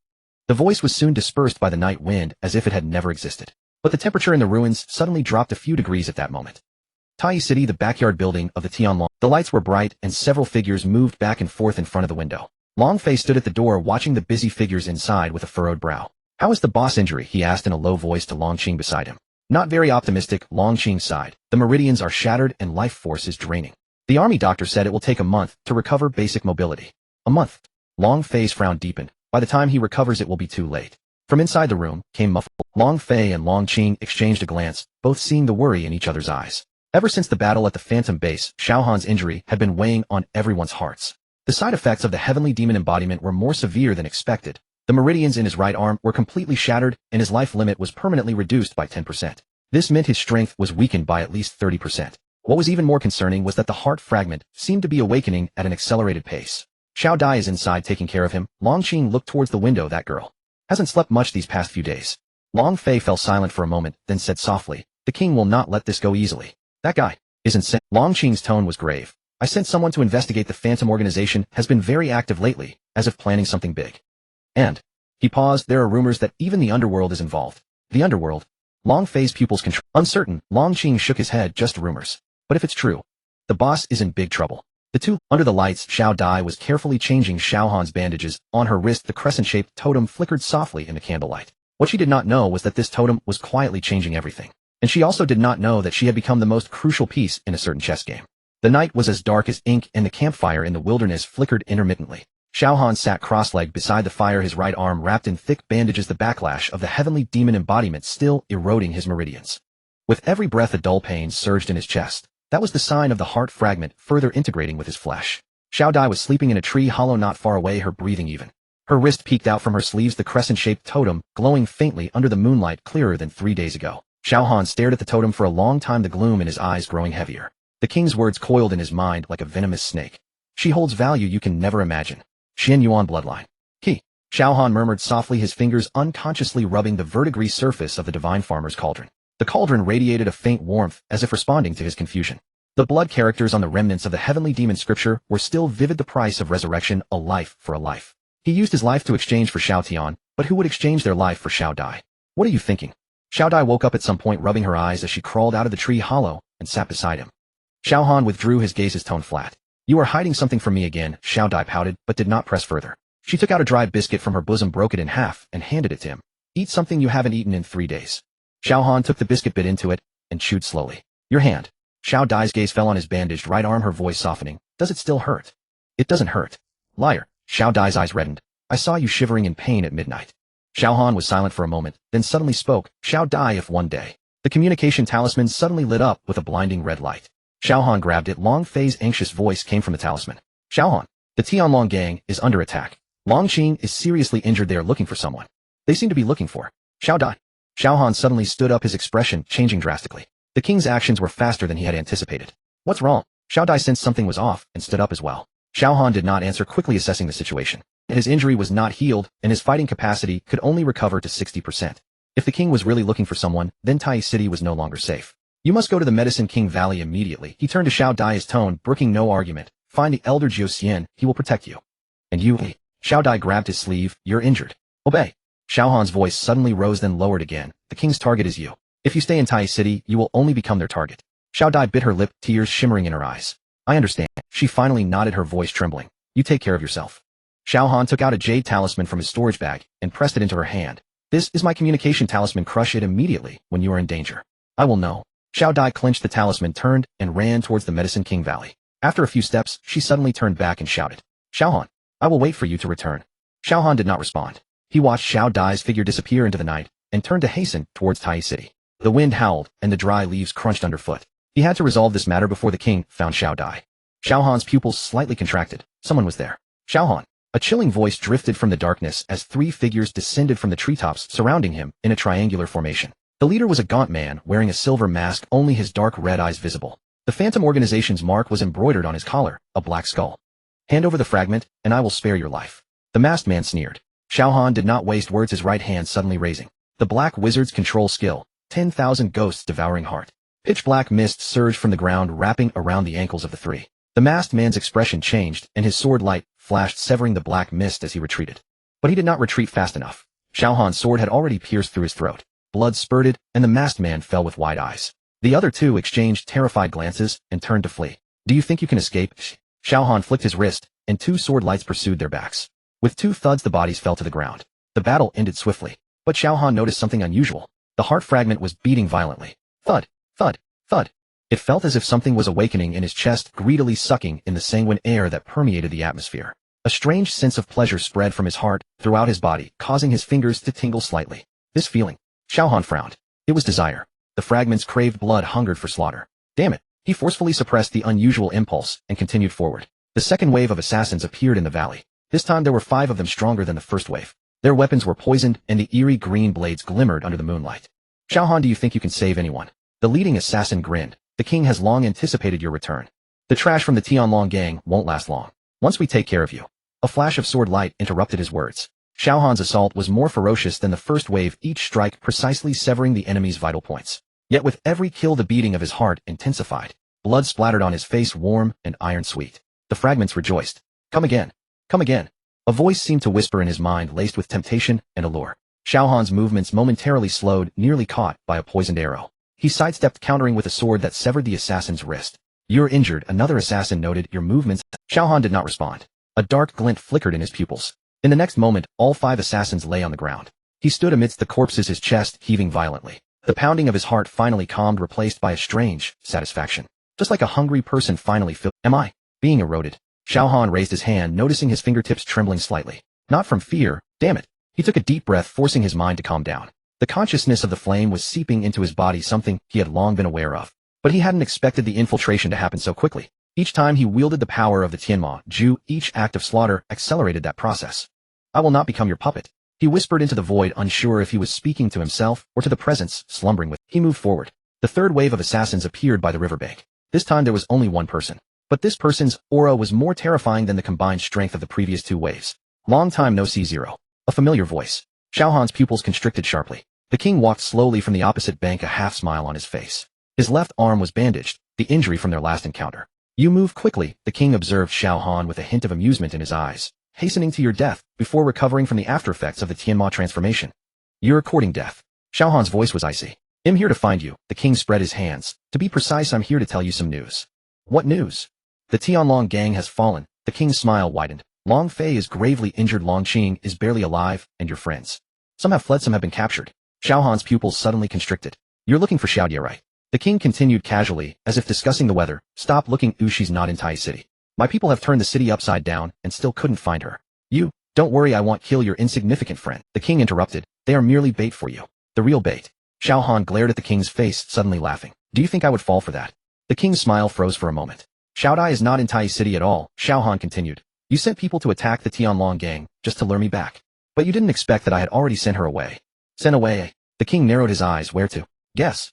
The voice was soon dispersed by the night wind, as if it had never existed. But the temperature in the ruins suddenly dropped a few degrees at that moment. Tai City, the backyard building of the Tianlong. The lights were bright, and several figures moved back and forth in front of the window. Long Fei stood at the door, watching the busy figures inside with a furrowed brow. "How is the boss injury?" he asked in a low voice to Long Qing beside him. "Not very optimistic," Long Qing sighed. "The meridians are shattered and life force is draining. The army doctor said it will take a month to recover basic mobility." "A month?" Long Fei's frown deepened. "By the time he recovers, it will be too late." From inside the room came muffled. Long Fei and Long Qing exchanged a glance, both seeing the worry in each other's eyes. Ever since the battle at the Phantom Base, Xiao Han's injury had been weighing on everyone's hearts. The side effects of the heavenly demon embodiment were more severe than expected. The meridians in his right arm were completely shattered, and his life limit was permanently reduced by 10%. This meant his strength was weakened by at least 30%. What was even more concerning was that the heart fragment seemed to be awakening at an accelerated pace. "Xiao Dai is inside taking care of him." Long Qing looked towards the window. "That girl hasn't slept much these past few days." Long Fei fell silent for a moment, then said softly, "The king will not let this go easily. That guy is insane." Long Qing's tone was grave. "I sent someone to investigate. The Phantom Organization has been very active lately, as if planning something big. And," he paused, "there are rumors that even the underworld is involved." "The underworld?" Long Fei's pupils contracted. Uncertain, Long Qing shook his head. "Just rumors. But if it's true, the boss is in big trouble." The two, under the lights, Xiao Dai was carefully changing Xiao Han's bandages. On her wrist, the crescent-shaped totem flickered softly in the candlelight. What she did not know was that this totem was quietly changing everything. And she also did not know that she had become the most crucial piece in a certain chess game. The night was as dark as ink, and the campfire in the wilderness flickered intermittently. Xiao Han sat cross-legged beside the fire, his right arm wrapped in thick bandages, the backlash of the heavenly demon embodiment still eroding his meridians. With every breath, a dull pain surged in his chest. That was the sign of the heart fragment further integrating with his flesh. Xiao Dai was sleeping in a tree hollow not far away, her breathing even. Her wrist peeked out from her sleeves, the crescent-shaped totem glowing faintly under the moonlight, clearer than 3 days ago. Xiao Han stared at the totem for a long time, the gloom in his eyes growing heavier. The king's words coiled in his mind like a venomous snake. "She holds value you can never imagine. Xian Yuan bloodline." "He." Xiao Han murmured softly, his fingers unconsciously rubbing the verdigris surface of the divine farmer's cauldron. The cauldron radiated a faint warmth, as if responding to his confusion. The blood characters on the remnants of the heavenly demon scripture were still vivid, the price of resurrection, a life for a life. He used his life to exchange for Xiao Tian, but who would exchange their life for Xiao Dai? "What are you thinking?" Xiao Dai woke up at some point, rubbing her eyes as she crawled out of the tree hollow and sat beside him. Xiao Han withdrew his gaze, his tone flat. "You are hiding something from me again." Xiao Dai pouted, but did not press further. She took out a dry biscuit from her bosom, broke it in half, and handed it to him. "Eat something you haven't eaten in 3 days." Xiao Han took the biscuit, bit into it, and chewed slowly. "Your hand." Xiao Dai's gaze fell on his bandaged right arm, her voice softening. Does it still hurt? It doesn't hurt. Liar. Xiao Dai's eyes reddened. I saw you shivering in pain at midnight. Xiao Han was silent for a moment, then suddenly spoke. Xiao Dai, if one day. The communication talisman suddenly lit up with a blinding red light. Xiao Han grabbed it. Long Fei's anxious voice came from the talisman. Xiao Han, the Tianlong gang is under attack. Long Qing is seriously injured. They are looking for someone. They seem to be looking for Xiao Dai. Xiao Han suddenly stood up, his expression changing drastically. The king's actions were faster than he had anticipated. What's wrong? Xiao Dai sensed something was off and stood up as well. Xiao Han did not answer, quickly assessing the situation. His injury was not healed, and his fighting capacity could only recover to 60%. If the king was really looking for someone, then Tai City was no longer safe. You must go to the Medicine King Valley immediately. He turned to Xiao Dai, his tone brooking no argument. Find the elder Jiu Xian, he will protect you. And you, Xiao Dai grabbed his sleeve. You're injured. Obey. Xiao Han's voice suddenly rose, then lowered again. The king's target is you. If you stay in Tai City, you will only become their target. Xiao Dai bit her lip, tears shimmering in her eyes. I understand. She finally nodded, her voice trembling. You take care of yourself. Xiao Han took out a jade talisman from his storage bag and pressed it into her hand. This is my communication talisman. Crush it immediately when you are in danger. I will know. Xiao Dai clenched the talisman, turned, and ran towards the Medicine King Valley. After a few steps, she suddenly turned back and shouted. Xiao Han, I will wait for you to return. Xiao Han did not respond. He watched Xiao Dai's figure disappear into the night and turned to hasten towards Tai City. The wind howled and the dry leaves crunched underfoot. He had to resolve this matter before the king found Xiao Dai. Xiao Han's pupils slightly contracted. Someone was there. Xiao Han. A chilling voice drifted from the darkness as three figures descended from the treetops surrounding him in a triangular formation. The leader was a gaunt man wearing a silver mask, only his dark red eyes visible. The Phantom Organization's mark was embroidered on his collar, a black skull. Hand over the fragment, and I will spare your life. The masked man sneered. Xiao Han did not waste words, his right hand suddenly raising. The Black Wizard's control skill, 10,000 ghosts devouring heart. Pitch black mist surged from the ground, wrapping around the ankles of the three. The masked man's expression changed, and his sword light flashed, severing the black mist as he retreated. But he did not retreat fast enough. Xiao Han's sword had already pierced through his throat. Blood spurted, and the masked man fell with wide eyes. The other two exchanged terrified glances and turned to flee. Do you think you can escape? Xiao Han flicked his wrist, and two sword lights pursued their backs. With two thuds, the bodies fell to the ground. The battle ended swiftly. But Xiao Han noticed something unusual. The heart fragment was beating violently. Thud, thud, thud. It felt as if something was awakening in his chest, greedily sucking in the sanguine air that permeated the atmosphere. A strange sense of pleasure spread from his heart throughout his body, causing his fingers to tingle slightly. This feeling. Xiao Han frowned. It was desire. The fragments craved blood, hungered for slaughter. Damn it. He forcefully suppressed the unusual impulse and continued forward. The second wave of assassins appeared in the valley. This time there were 5 of them, stronger than the first wave. Their weapons were poisoned, and the eerie green blades glimmered under the moonlight. Xiao Han, do you think you can save anyone? The leading assassin grinned. The king has long anticipated your return. The trash from the Tianlong gang won't last long. Once we take care of you. A flash of sword light interrupted his words. Xiao Han's assault was more ferocious than the first wave, each strike precisely severing the enemy's vital points. Yet with every kill the beating of his heart intensified. Blood splattered on his face, warm and iron sweet. The fragments rejoiced. Come again. Come again. A voice seemed to whisper in his mind, laced with temptation and allure. Xiao Han's movements momentarily slowed, nearly caught by a poisoned arrow. He sidestepped, countering with a sword that severed the assassin's wrist. You're injured, another assassin noted. Your movements. Xiao Han did not respond. A dark glint flickered in his pupils. In the next moment, all 5 assassins lay on the ground. He stood amidst the corpses, his chest heaving violently. The pounding of his heart finally calmed, replaced by a strange satisfaction. Just like a hungry person finally filled. Am I being eroded? Xiao Han raised his hand, noticing his fingertips trembling slightly. Not from fear, damn it. He took a deep breath, forcing his mind to calm down. The consciousness of the flame was seeping into his body, something he had long been aware of. But he hadn't expected the infiltration to happen so quickly. Each time he wielded the power of the Tianma Ju, each act of slaughter accelerated that process. I will not become your puppet. He whispered into the void, unsure if he was speaking to himself or to the presence slumbering with. He moved forward. The third wave of assassins appeared by the riverbank. This time there was only one person. But this person's aura was more terrifying than the combined strength of the previous 2 waves. Long time no see, Zero. A familiar voice. Xiao Han's pupils constricted sharply. The king walked slowly from the opposite bank, a half smile on his face. His left arm was bandaged, the injury from their last encounter. You move quickly, the king observed Xiao Han with a hint of amusement in his eyes. Hastening to your death before recovering from the aftereffects of the Tianma transformation. You're courting death. Xiao Han's voice was icy. I'm here to find you. The king spread his hands. To be precise, I'm here to tell you some news. What news? The Tianlong gang has fallen. The king's smile widened. Long Fei is gravely injured. Long Qing is barely alive, and your friends. Some have fled, some have been captured. Xiao Han's pupils suddenly constricted. You're looking for Xiao Dai, right? The king continued casually, as if discussing the weather. Stop looking, she's not in Tai City. My people have turned the city upside down and still couldn't find her. Don't worry, I won't kill your insignificant friend. The king interrupted. They are merely bait for you. The real bait. Xiao Han glared at the king's face, suddenly laughing. Do you think I would fall for that? The king's smile froze for a moment. Xiaodai is not in Tai City at all, Xiao Han continued. You sent people to attack the Tianlong gang, just to lure me back. But you didn't expect that I had already sent her away. Sent away? The king narrowed his eyes. Where to? Guess.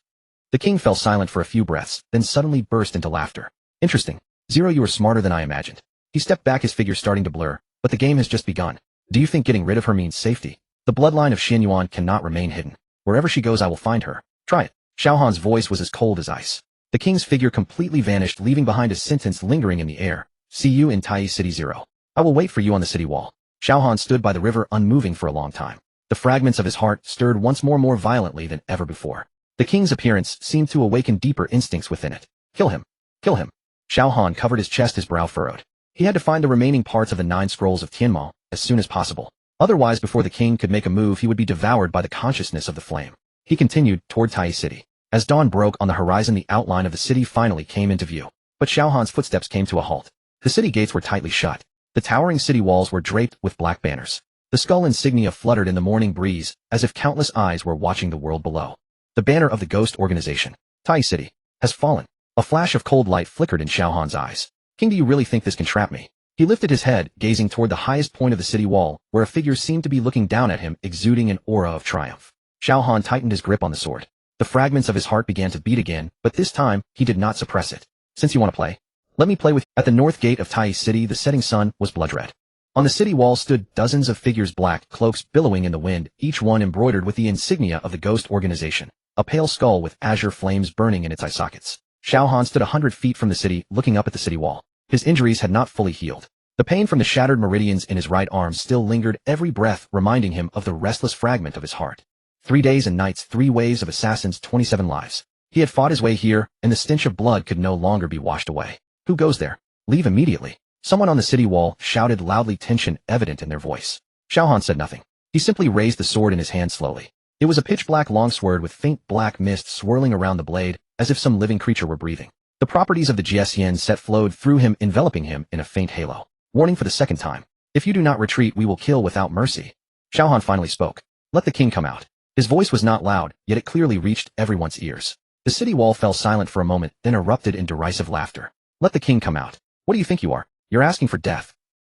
The king fell silent for a few breaths, then suddenly burst into laughter. Interesting. Zero, you were smarter than I imagined. He stepped back, his figure starting to blur. But the game has just begun. Do you think getting rid of her means safety? The bloodline of Xin Yuan cannot remain hidden. Wherever she goes, I will find her. Try it. Xiao Han's voice was as cold as ice. The king's figure completely vanished, leaving behind a sentence lingering in the air. See you in Tai City 0. I will wait for you on the city wall. Xiao Han stood by the river unmoving for a long time. The fragments of his heart stirred once more violently than ever before. The king's appearance seemed to awaken deeper instincts within it. Kill him. Kill him. Xiao Han covered his chest, his brow furrowed. He had to find the remaining parts of the 9 scrolls of Tianma as soon as possible. Otherwise, before the king could make a move, he would be devoured by the consciousness of the flame. He continued toward Tai City. As dawn broke on the horizon, the outline of the city finally came into view. But Xiao Han's footsteps came to a halt. The city gates were tightly shut. The towering city walls were draped with black banners. The skull insignia fluttered in the morning breeze, as if countless eyes were watching the world below. The banner of the ghost organization, Tai City, has fallen. A flash of cold light flickered in Xiao Han's eyes. King, do you really think this can trap me? He lifted his head, gazing toward the highest point of the city wall, where a figure seemed to be looking down at him, exuding an aura of triumph. Xiao Han tightened his grip on the sword. The fragments of his heart began to beat again, but this time, he did not suppress it. Since you want to play, let me play with you. At the north gate of Tai City, the setting sun was blood red. On the city wall stood dozens of figures, black cloaks billowing in the wind, each one embroidered with the insignia of the ghost organization, a pale skull with azure flames burning in its eye sockets. Xiao Han stood 100 feet from the city, looking up at the city wall. His injuries had not fully healed. The pain from the shattered meridians in his right arm still lingered, every breath reminding him of the restless fragment of his heart. 3 days and nights, 3 waves of assassins, 27 lives. He had fought his way here, and the stench of blood could no longer be washed away. Who goes there? Leave immediately. Someone on the city wall shouted loudly, tension evident in their voice. Xiao Han said nothing. He simply raised the sword in his hand slowly. It was a pitch-black longsword with faint black mist swirling around the blade, as if some living creature were breathing. The properties of the GSN set flowed through him, enveloping him in a faint halo. Warning for the second time. If you do not retreat, we will kill without mercy. Xiao Han finally spoke. Let the king come out. His voice was not loud, yet it clearly reached everyone's ears. The city wall fell silent for a moment, then erupted in derisive laughter. Let the king come out. What do you think you are? You're asking for death.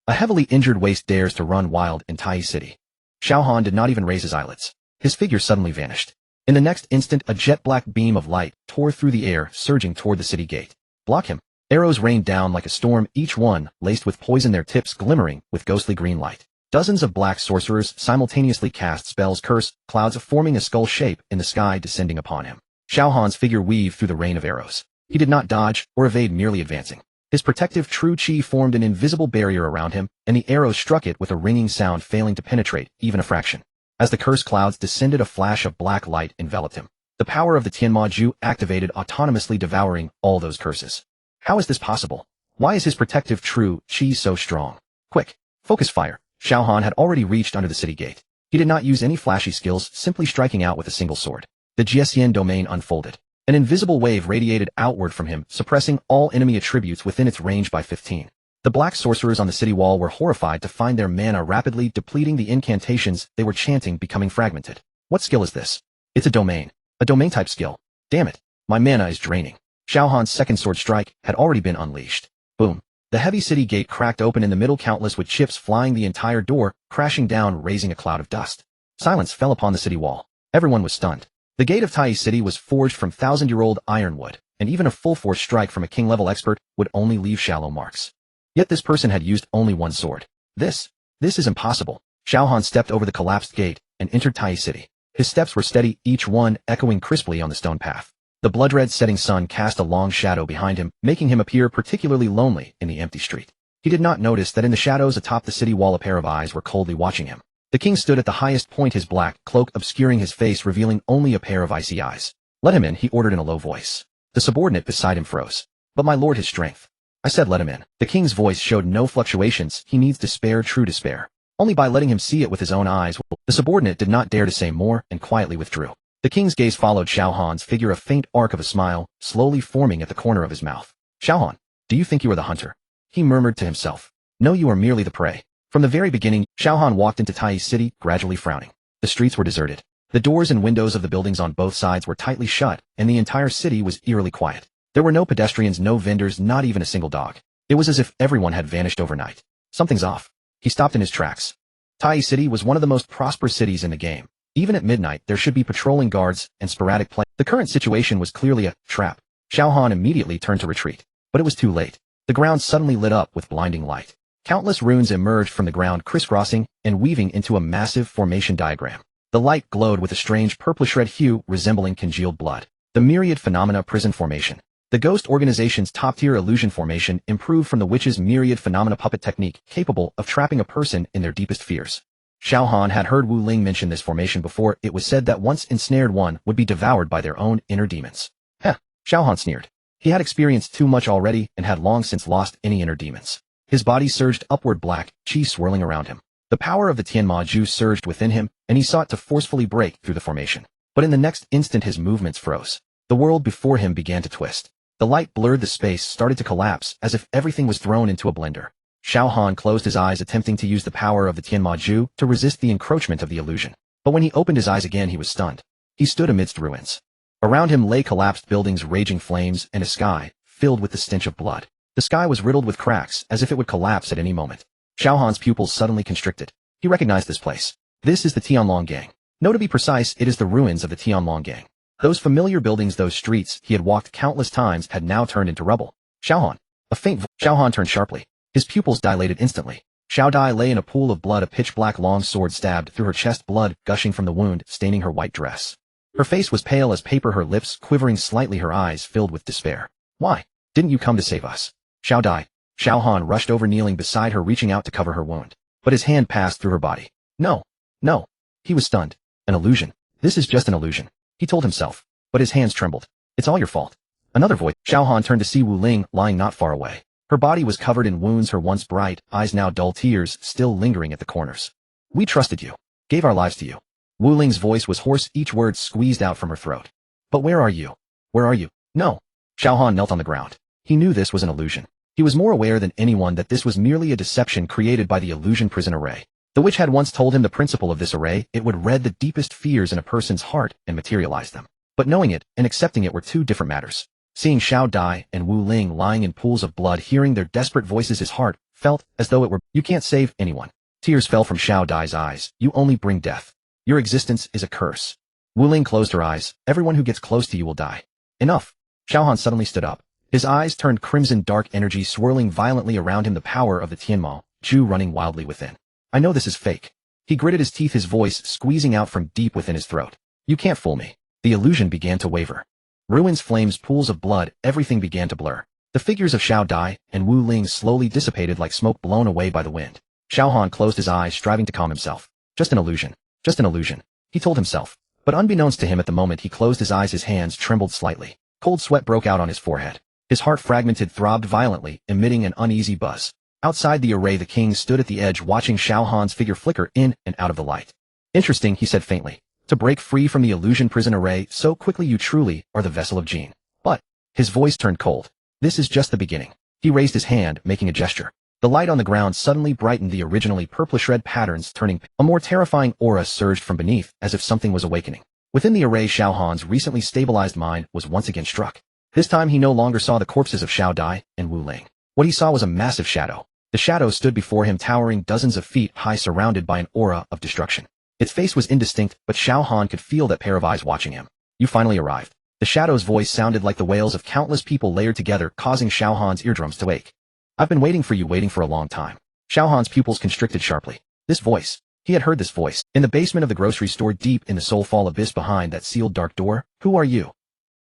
A heavily injured waste dares to run wild in Tai City. Xiao Han did not even raise his eyelids. His figure suddenly vanished. In the next instant, a jet-black beam of light tore through the air, surging toward the city gate. Block him. Arrows rained down like a storm, each one laced with poison, their tips glimmering with ghostly green light. Dozens of black sorcerers simultaneously cast spells, curse, clouds forming a skull shape in the sky descending upon him. Xiao Han's figure weaved through the rain of arrows. He did not dodge or evade, merely advancing. His protective true chi formed an invisible barrier around him, and the arrows struck it with a ringing sound, failing to penetrate even a fraction. As the curse clouds descended, a flash of black light enveloped him. The power of the Tianma Ju activated, autonomously devouring all those curses. How is this possible? Why is his protective true chi so strong? Quick! Focus fire! Xiao Han had already reached under the city gate. He did not use any flashy skills, simply striking out with a single sword. The GSN domain unfolded. An invisible wave radiated outward from him, suppressing all enemy attributes within its range by 15. The black sorcerers on the city wall were horrified to find their mana rapidly depleting, the incantations they were chanting becoming fragmented. What skill is this? It's a domain. A domain-type skill. Damn it. My mana is draining. Xiao Han's second sword strike had already been unleashed. Boom. The heavy city gate cracked open in the middle, countless wood chips flying the entire door, crashing down, raising a cloud of dust. Silence fell upon the city wall. Everyone was stunned. The gate of Tai City was forged from 1,000-year-old ironwood, and even a full-force strike from a king-level expert would only leave shallow marks. Yet this person had used only one sword. This is impossible. Xiao Han stepped over the collapsed gate and entered Tai City. His steps were steady, each one echoing crisply on the stone path. The blood-red setting sun cast a long shadow behind him, making him appear particularly lonely in the empty street. He did not notice that in the shadows atop the city wall a pair of eyes were coldly watching him. The king stood at the highest point, his black cloak obscuring his face, revealing only a pair of icy eyes. Let him in, he ordered in a low voice. The subordinate beside him froze. But my lord, his strength. I said let him in. The king's voice showed no fluctuations. He needs despair, true despair. Only by letting him see it with his own eyes. The subordinate did not dare to say more and quietly withdrew. The king's gaze followed Xiao Han's figure, a faint arc of a smile, slowly forming at the corner of his mouth. Xiao Han, do you think you are the hunter? He murmured to himself. No, you are merely the prey. From the very beginning, Xiao Han walked into Tai's city, gradually frowning. The streets were deserted. The doors and windows of the buildings on both sides were tightly shut, and the entire city was eerily quiet. There were no pedestrians, no vendors, not even a single dog. It was as if everyone had vanished overnight. Something's off. He stopped in his tracks. Tai City was one of the most prosperous cities in the game. Even at midnight, there should be patrolling guards and sporadic play. The current situation was clearly a trap. Xiao Han immediately turned to retreat. But it was too late. The ground suddenly lit up with blinding light. Countless runes emerged from the ground, crisscrossing and weaving into a massive formation diagram. The light glowed with a strange purplish red hue resembling congealed blood. The myriad phenomena prison formation. The ghost organization's top-tier illusion formation improved from the witch's myriad phenomena puppet technique, capable of trapping a person in their deepest fears. Xiao Han had heard Wu Ling mention this formation before. It was said that once ensnared, one would be devoured by their own inner demons. Heh, Xiao Han sneered. He had experienced too much already and had long since lost any inner demons. His body surged upward, black chi swirling around him. The power of the Tianma juice surged within him, and he sought to forcefully break through the formation. But in the next instant his movements froze. The world before him began to twist. The light blurred, the space started to collapse, as if everything was thrown into a blender. Xiao Han closed his eyes, attempting to use the power of the Tianma Ju to resist the encroachment of the illusion. But when he opened his eyes again, he was stunned. He stood amidst ruins. Around him lay collapsed buildings, raging flames, and a sky filled with the stench of blood. The sky was riddled with cracks, as if it would collapse at any moment. Xiao Han's pupils suddenly constricted. He recognized this place. This is the Tianlong Gang. No, to be precise, it is the ruins of the Tianlong Gang. Those familiar buildings, those streets he had walked countless times, had now turned into rubble. Xiao Han. A faint Xiao Han turned sharply. His pupils dilated instantly. Xiao Dai lay in a pool of blood, a pitch-black long sword stabbed through her chest, blood gushing from the wound, staining her white dress. Her face was pale as paper, her lips quivering slightly, her eyes filled with despair. Why didn't you come to save us? Xiao Dai. Xiao Han rushed over, kneeling beside her, reaching out to cover her wound. But his hand passed through her body. No. No. He was stunned. An illusion. This is just an illusion, he told himself. But his hands trembled. It's all your fault. Another voice. Xiao Han turned to see Wu Ling lying not far away. Her body was covered in wounds, her once bright eyes now dull, tears still lingering at the corners. We trusted you. Gave our lives to you. Wu Ling's voice was hoarse, each word squeezed out from her throat. But where are you? Where are you? No. Xiao Han knelt on the ground. He knew this was an illusion. He was more aware than anyone that this was merely a deception created by the illusion prison array. The witch had once told him the principle of this array: it would read the deepest fears in a person's heart and materialize them. But knowing it and accepting it were two different matters. Seeing Xiao Dai and Wu Ling lying in pools of blood, hearing their desperate voices, his heart felt as though it were, you can't save anyone. Tears fell from Xiao Dai's eyes. You only bring death. Your existence is a curse. Wu Ling closed her eyes. Everyone who gets close to you will die. Enough. Xiao Han suddenly stood up. His eyes turned crimson, dark energy swirling violently around him, the power of the Tianma Ju running wildly within. I know this is fake. He gritted his teeth, his voice squeezing out from deep within his throat. You can't fool me. The illusion began to waver. Ruins, flames, pools of blood, everything began to blur. The figures of Xiao Dai and Wu Ling slowly dissipated like smoke blown away by the wind. Xiao Han closed his eyes, striving to calm himself. Just an illusion. Just an illusion, he told himself. But unbeknownst to him, at the moment he closed his eyes, his hands trembled slightly. Cold sweat broke out on his forehead. His heart fragmented, throbbed violently, emitting an uneasy buzz. Outside the array, the king stood at the edge, watching Xiao Han's figure flicker in and out of the light. Interesting, he said faintly. To break free from the illusion prison array so quickly, you truly are the vessel of Jin. But his voice turned cold. This is just the beginning. He raised his hand, making a gesture. The light on the ground suddenly brightened, the originally purplish-red patterns turning. A more terrifying aura surged from beneath, as if something was awakening. Within the array, Xiao Han's recently stabilized mind was once again struck. This time he no longer saw the corpses of Xiao Dai and Wu Ling. What he saw was a massive shadow. The shadow stood before him, towering dozens of feet high, surrounded by an aura of destruction. Its face was indistinct, but Xiao Han could feel that pair of eyes watching him. You finally arrived. The shadow's voice sounded like the wails of countless people layered together, causing Xiao Han's eardrums to ache. I've been waiting for you, waiting for a long time. Xiao Han's pupils constricted sharply. This voice. He had heard this voice. In the basement of the grocery store, deep in the soulfall abyss behind that sealed dark door. Who are you?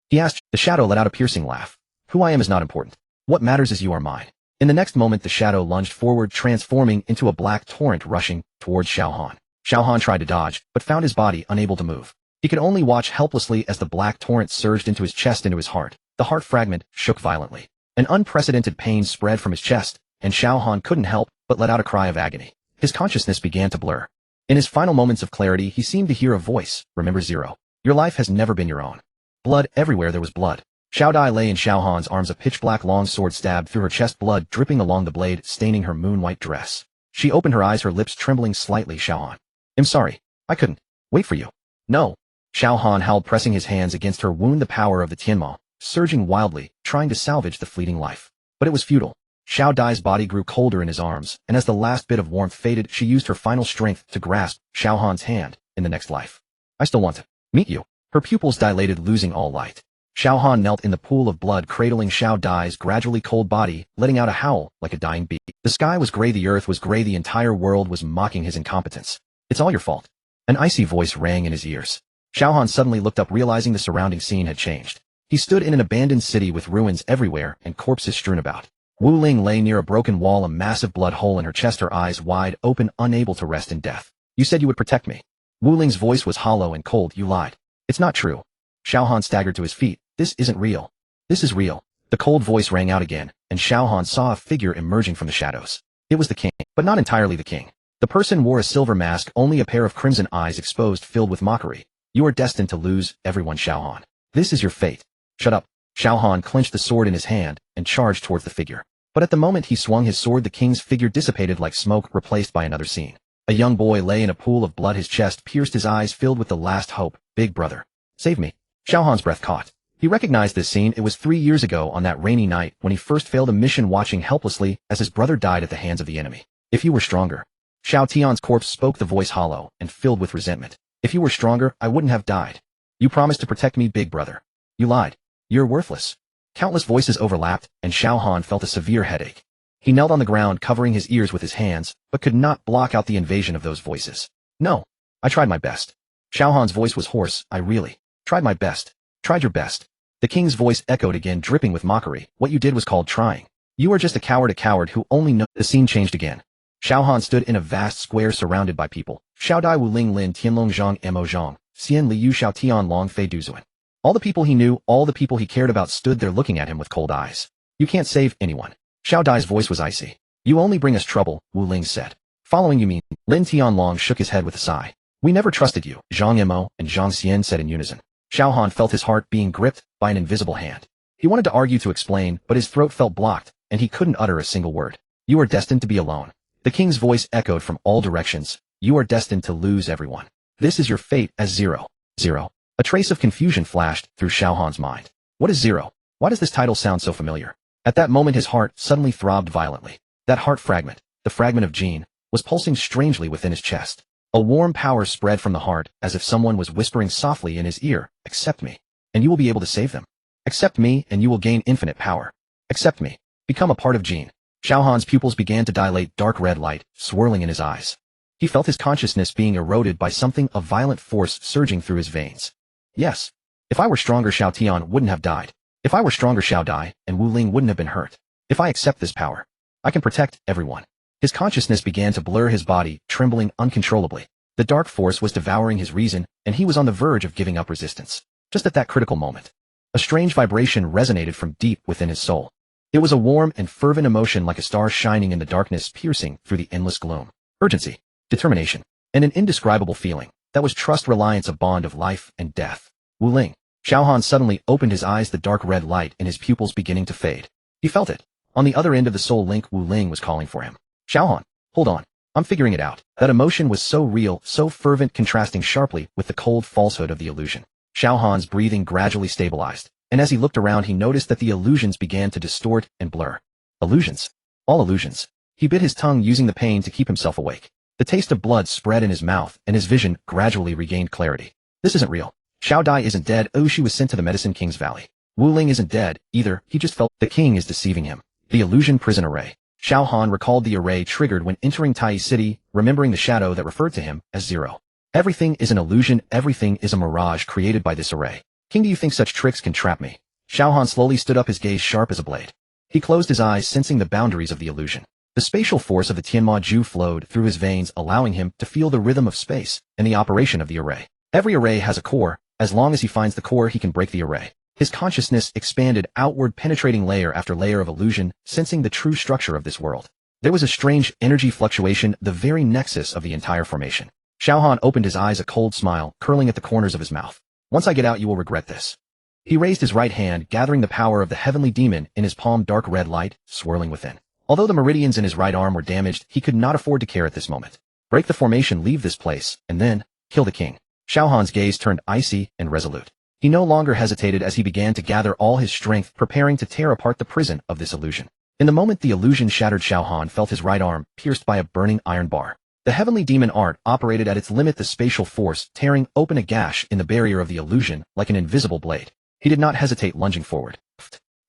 He asked. The shadow let out a piercing laugh. Who I am is not important. What matters is you are mine. In the next moment, the shadow lunged forward, transforming into a black torrent rushing towards Xiao Han. Xiao Han tried to dodge, but found his body unable to move. He could only watch helplessly as the black torrent surged into his chest, into his heart. The heart fragment shook violently. An unprecedented pain spread from his chest, and Xiao Han couldn't help but let out a cry of agony. His consciousness began to blur. In his final moments of clarity, he seemed to hear a voice. Remember 0. Your life has never been your own. Blood everywhere there was blood. Xiao Dai lay in Xiao Han's arms, a pitch-black long sword stabbed through her chest, blood dripping along the blade, staining her moon-white dress. She opened her eyes, her lips trembling slightly. Xiao Han. I'm sorry. I couldn't wait for you. No. Xiao Han howled, pressing his hands against her wound, the power of the Tianma, surging wildly, trying to salvage the fleeting life. But it was futile. Xiao Dai's body grew colder in his arms, and as the last bit of warmth faded, she used her final strength to grasp Xiao Han's hand in the next life. I still want to meet you. Her pupils dilated, losing all light. Xiao Han knelt in the pool of blood, cradling Xiao Dai's gradually cold body, letting out a howl like a dying bee. The sky was gray, the earth was gray, the entire world was mocking his incompetence. It's all your fault. An icy voice rang in his ears. Xiao Han suddenly looked up, realizing the surrounding scene had changed. He stood in an abandoned city with ruins everywhere and corpses strewn about. Wu Ling lay near a broken wall, a massive blood hole in her chest, her eyes wide open, unable to rest in death. You said you would protect me. Wu Ling's voice was hollow and cold. You lied. It's not true. Xiao Han staggered to his feet. This isn't real. This is real. The cold voice rang out again, and Xiao Han saw a figure emerging from the shadows. It was the king, but not entirely the king. The person wore a silver mask, only a pair of crimson eyes exposed, filled with mockery. You are destined to lose everyone, Xiao Han. This is your fate. Shut up. Xiao Han clenched the sword in his hand and charged towards the figure. But at the moment he swung his sword, the king's figure dissipated like smoke, replaced by another scene. A young boy lay in a pool of blood, his chest pierced, his eyes filled with the last hope. Big brother. Save me. Xiao Han's breath caught. He recognized this scene. It was 3 years ago on that rainy night when he first failed a mission, watching helplessly as his brother died at the hands of the enemy. If you were stronger. Xiao Tian's corpse spoke, the voice hollow and filled with resentment. If you were stronger, I wouldn't have died. You promised to protect me, big brother. You lied. You're worthless. Countless voices overlapped, and Xiao Han felt a severe headache. He knelt on the ground, covering his ears with his hands, but could not block out the invasion of those voices. No. I tried my best. Xiao Han's voice was hoarse. I really tried my best. Tried your best. The king's voice echoed again, dripping with mockery. What you did was called trying. You are just a coward who only knows. The scene changed again. Xiao Han stood in a vast square surrounded by people. Xiao Dai, Wu Ling, Lin, Tianlong Zhang, Mo Zhang, Xian Liu, Xiao Tian, Long Fei Duzuan. All the people he knew, all the people he cared about stood there looking at him with cold eyes. You can't save anyone. Xiao Dai's voice was icy. You only bring us trouble, Wu Ling said. Following you mean? Lin Tianlong shook his head with a sigh. We never trusted you, Zhang Mo and Zhang Xian said in unison. Xiao Han felt his heart being gripped by an invisible hand. He wanted to argue, to explain, but his throat felt blocked, and he couldn't utter a single word. You are destined to be alone. The king's voice echoed from all directions. You are destined to lose everyone. This is your fate as Zero. Zero. A trace of confusion flashed through Xiao Han's mind. What is Zero? Why does this title sound so familiar? At that moment his heart suddenly throbbed violently. That heart fragment, the fragment of Jean, was pulsing strangely within his chest. A warm power spread from the heart, as if someone was whispering softly in his ear. Accept me, and you will be able to save them. Accept me, and you will gain infinite power. Accept me. Become a part of Jean. Xiao Han's pupils began to dilate, dark red light swirling in his eyes. He felt his consciousness being eroded by something, a violent force surging through his veins. Yes. If I were stronger, Xiao Tian wouldn't have died. If I were stronger, Xiao Dai and Wu Ling wouldn't have been hurt. If I accept this power, I can protect everyone. His consciousness began to blur, his body trembling uncontrollably. The dark force was devouring his reason, and he was on the verge of giving up resistance. Just at that critical moment, a strange vibration resonated from deep within his soul. It was a warm and fervent emotion, like a star shining in the darkness, piercing through the endless gloom. Urgency, determination, and an indescribable feeling. That was trust, reliance, a bond of life and death. Wu Ling. Xiao Han suddenly opened his eyes, the dark red light in his pupils beginning to fade. He felt it. On the other end of the soul link, Wu Ling was calling for him. Xiao Han, hold on. I'm figuring it out. That emotion was so real, so fervent, contrasting sharply with the cold falsehood of the illusion. Xiao Han's breathing gradually stabilized, and as he looked around he noticed that the illusions began to distort and blur. Illusions. All illusions. He bit his tongue, using the pain to keep himself awake. The taste of blood spread in his mouth, and his vision gradually regained clarity. This isn't real. Xiao Dai isn't dead. Oh, she was sent to the Medicine King's Valley. Wu Ling isn't dead, either. He just felt the king is deceiving him. The illusion prison array. Xiao Han recalled the array triggered when entering Tai City, remembering the shadow that referred to him as Zero. Everything is an illusion, everything is a mirage created by this array. King, do you think such tricks can trap me? Xiao Han slowly stood up, his gaze sharp as a blade. He closed his eyes, sensing the boundaries of the illusion. The spatial force of the Tianma Ju flowed through his veins, allowing him to feel the rhythm of space and the operation of the array. Every array has a core. As long as he finds the core, he can break the array. His consciousness expanded outward, penetrating layer after layer of illusion, sensing the true structure of this world. There was a strange energy fluctuation, the very nexus of the entire formation. Xiao Han opened his eyes, a cold smile curling at the corners of his mouth. Once I get out, you will regret this. He raised his right hand, gathering the power of the heavenly demon in his palm, dark red light, swirling within. Although the meridians in his right arm were damaged, he could not afford to care at this moment. Break the formation, leave this place, and then kill the king. Xiao Han's gaze turned icy and resolute. He no longer hesitated as he began to gather all his strength, preparing to tear apart the prison of this illusion. In the moment the illusion shattered, Xiao Han felt his right arm pierced by a burning iron bar. The heavenly demon art operated at its limit, the spatial force tearing open a gash in the barrier of the illusion like an invisible blade. He did not hesitate, lunging forward.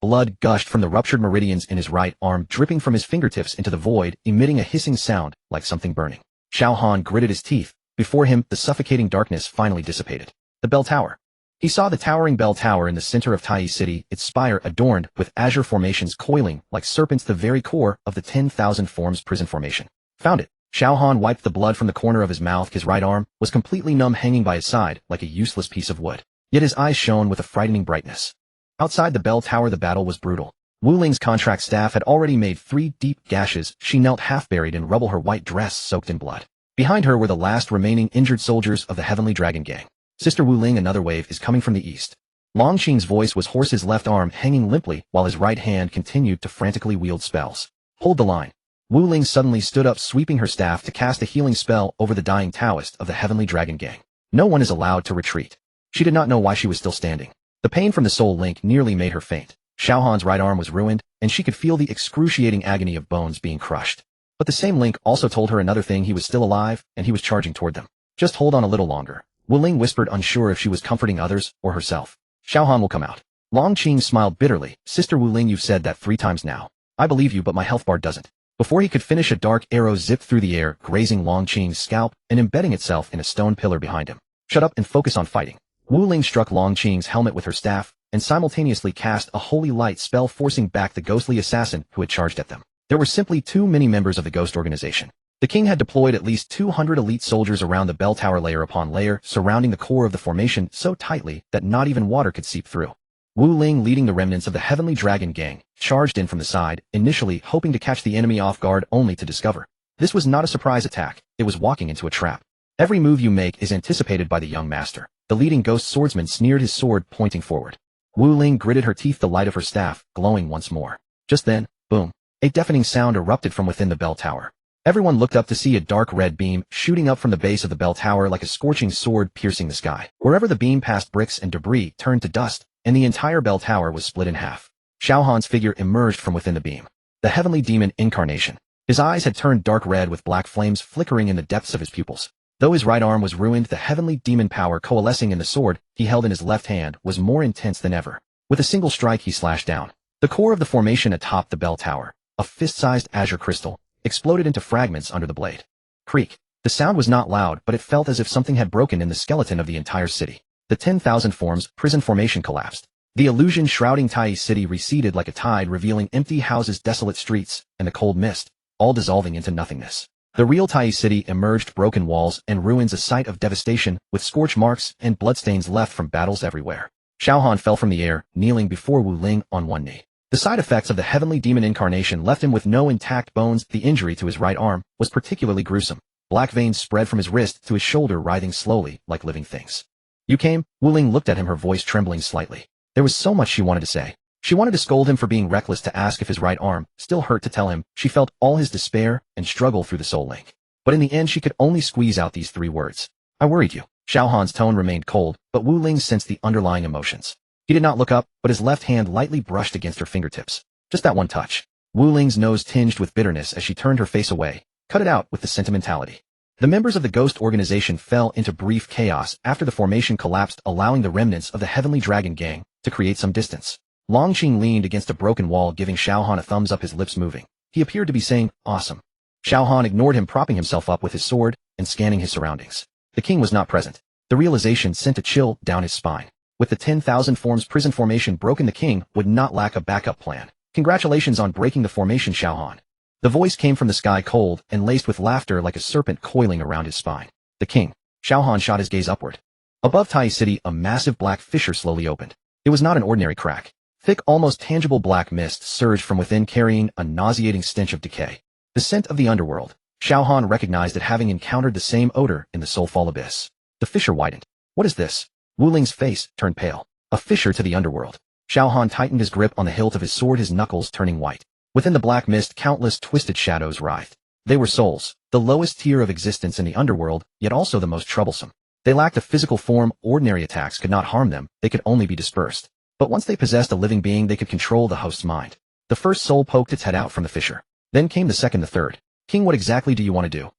Blood gushed from the ruptured meridians in his right arm, dripping from his fingertips into the void, emitting a hissing sound like something burning. Xiao Han gritted his teeth. Before him, the suffocating darkness finally dissipated. The bell tower. He saw the towering bell tower in the center of Tai City, its spire adorned with azure formations coiling like serpents, the very core of the 10,000 forms prison formation. Found it. Xiao Han wiped the blood from the corner of his mouth. His right arm was completely numb, hanging by his side like a useless piece of wood. Yet his eyes shone with a frightening brightness. Outside the bell tower, the battle was brutal. Wu Ling's contract staff had already made 3 deep gashes. She knelt half buried in rubble, her white dress soaked in blood. Behind her were the last remaining injured soldiers of the Heavenly Dragon Gang. Sister Wu Ling, another wave is coming from the east. Long Qing's voice was hoarse, his left arm hanging limply while his right hand continued to frantically wield spells. Hold the line. Wu Ling suddenly stood up, sweeping her staff to cast a healing spell over the dying Taoist of the Heavenly Dragon Gang. No one is allowed to retreat. She did not know why she was still standing. The pain from the soul link nearly made her faint. Xiao Han's right arm was ruined, and she could feel the excruciating agony of bones being crushed. But the same link also told her another thing: he was still alive, and he was charging toward them. Just hold on a little longer. Wu Ling whispered, unsure if she was comforting others or herself. Xiao Han will come out. Long Qing smiled bitterly. Sister Wu Ling, you've said that 3 times now. I believe you, but my health bar doesn't. Before he could finish, a dark arrow zipped through the air, grazing Long Qing's scalp and embedding itself in a stone pillar behind him. Shut up and focus on fighting. Wu Ling struck Long Qing's helmet with her staff and simultaneously cast a holy light spell, forcing back the ghostly assassin who had charged at them. There were simply too many members of the ghost organization. The king had deployed at least 200 elite soldiers around the bell tower, layer upon layer, surrounding the core of the formation so tightly that not even water could seep through. Wu Ling, leading the remnants of the Heavenly Dragon Gang, charged in from the side, initially hoping to catch the enemy off guard, only to discover this was not a surprise attack. It was walking into a trap. Every move you make is anticipated by the young master. The leading ghost swordsman sneered, his sword pointing forward. Wu Ling gritted her teeth, the light of her staff glowing once more. Just then, boom, a deafening sound erupted from within the bell tower. Everyone looked up to see a dark red beam shooting up from the base of the bell tower like a scorching sword piercing the sky. Wherever the beam passed, bricks and debris turned to dust, and the entire bell tower was split in half. Xiao Han's figure emerged from within the beam. The heavenly demon incarnation. His eyes had turned dark red with black flames flickering in the depths of his pupils. Though his right arm was ruined, the heavenly demon power coalescing in the sword he held in his left hand was more intense than ever. With a single strike, he slashed down the core of the formation atop the bell tower. A fist-sized azure crystal exploded into fragments under the blade. Creak. The sound was not loud, but it felt as if something had broken in the skeleton of the entire city. The 10,000 forms prison formation collapsed. The illusion shrouding Tai City receded like a tide, revealing empty houses, desolate streets, and the cold mist, all dissolving into nothingness. The real Tai City emerged, broken walls and ruins, a sight of devastation, with scorch marks and bloodstains left from battles everywhere. Xiao Han fell from the air, kneeling before Wu Ling on one knee. The side effects of the heavenly demon incarnation left him with no intact bones. The injury to his right arm was particularly gruesome. Black veins spread from his wrist to his shoulder, writhing slowly like living things. You came? Wu Ling looked at him, her voice trembling slightly. There was so much she wanted to say. She wanted to scold him for being reckless, to ask if his right arm still hurt, to tell him she felt all his despair and struggle through the soul link. But in the end, she could only squeeze out these 3 words. I worried you. Xiao Han's tone remained cold, but Wu Ling sensed the underlying emotions. He did not look up, but his left hand lightly brushed against her fingertips. Just that one touch. Wu Ling's nose tinged with bitterness as she turned her face away. Cut it out with the sentimentality. The members of the ghost organization fell into brief chaos after the formation collapsed, allowing the remnants of the Heavenly Dragon Gang to create some distance. Long Qing leaned against a broken wall, giving Xiao Han a thumbs up, his lips moving. He appeared to be saying, awesome. Xiao Han ignored him, propping himself up with his sword and scanning his surroundings. The king was not present. The realization sent a chill down his spine. With the 10,000 forms prison formation broken, the king would not lack a backup plan. Congratulations on breaking the formation, Xiao Han. The voice came from the sky, cold and laced with laughter, like a serpent coiling around his spine. The king. Xiao Han shot his gaze upward. Above Tai City, a massive black fissure slowly opened. It was not an ordinary crack. Thick, almost tangible black mist surged from within, carrying a nauseating stench of decay. The scent of the underworld. Xiao Han recognized it, having encountered the same odor in the Soulfall Abyss. The fissure widened. What is this? Wu Ling's face turned pale. A fissure to the underworld. Xiao Han tightened his grip on the hilt of his sword, his knuckles turning white. Within the black mist, countless twisted shadows writhed. They were souls, the lowest tier of existence in the underworld, yet also the most troublesome. They lacked a physical form, ordinary attacks could not harm them, they could only be dispersed. But once they possessed a living being, they could control the host's mind. The first soul poked its head out from the fissure. Then came the second, the third. King, what exactly do you want to do?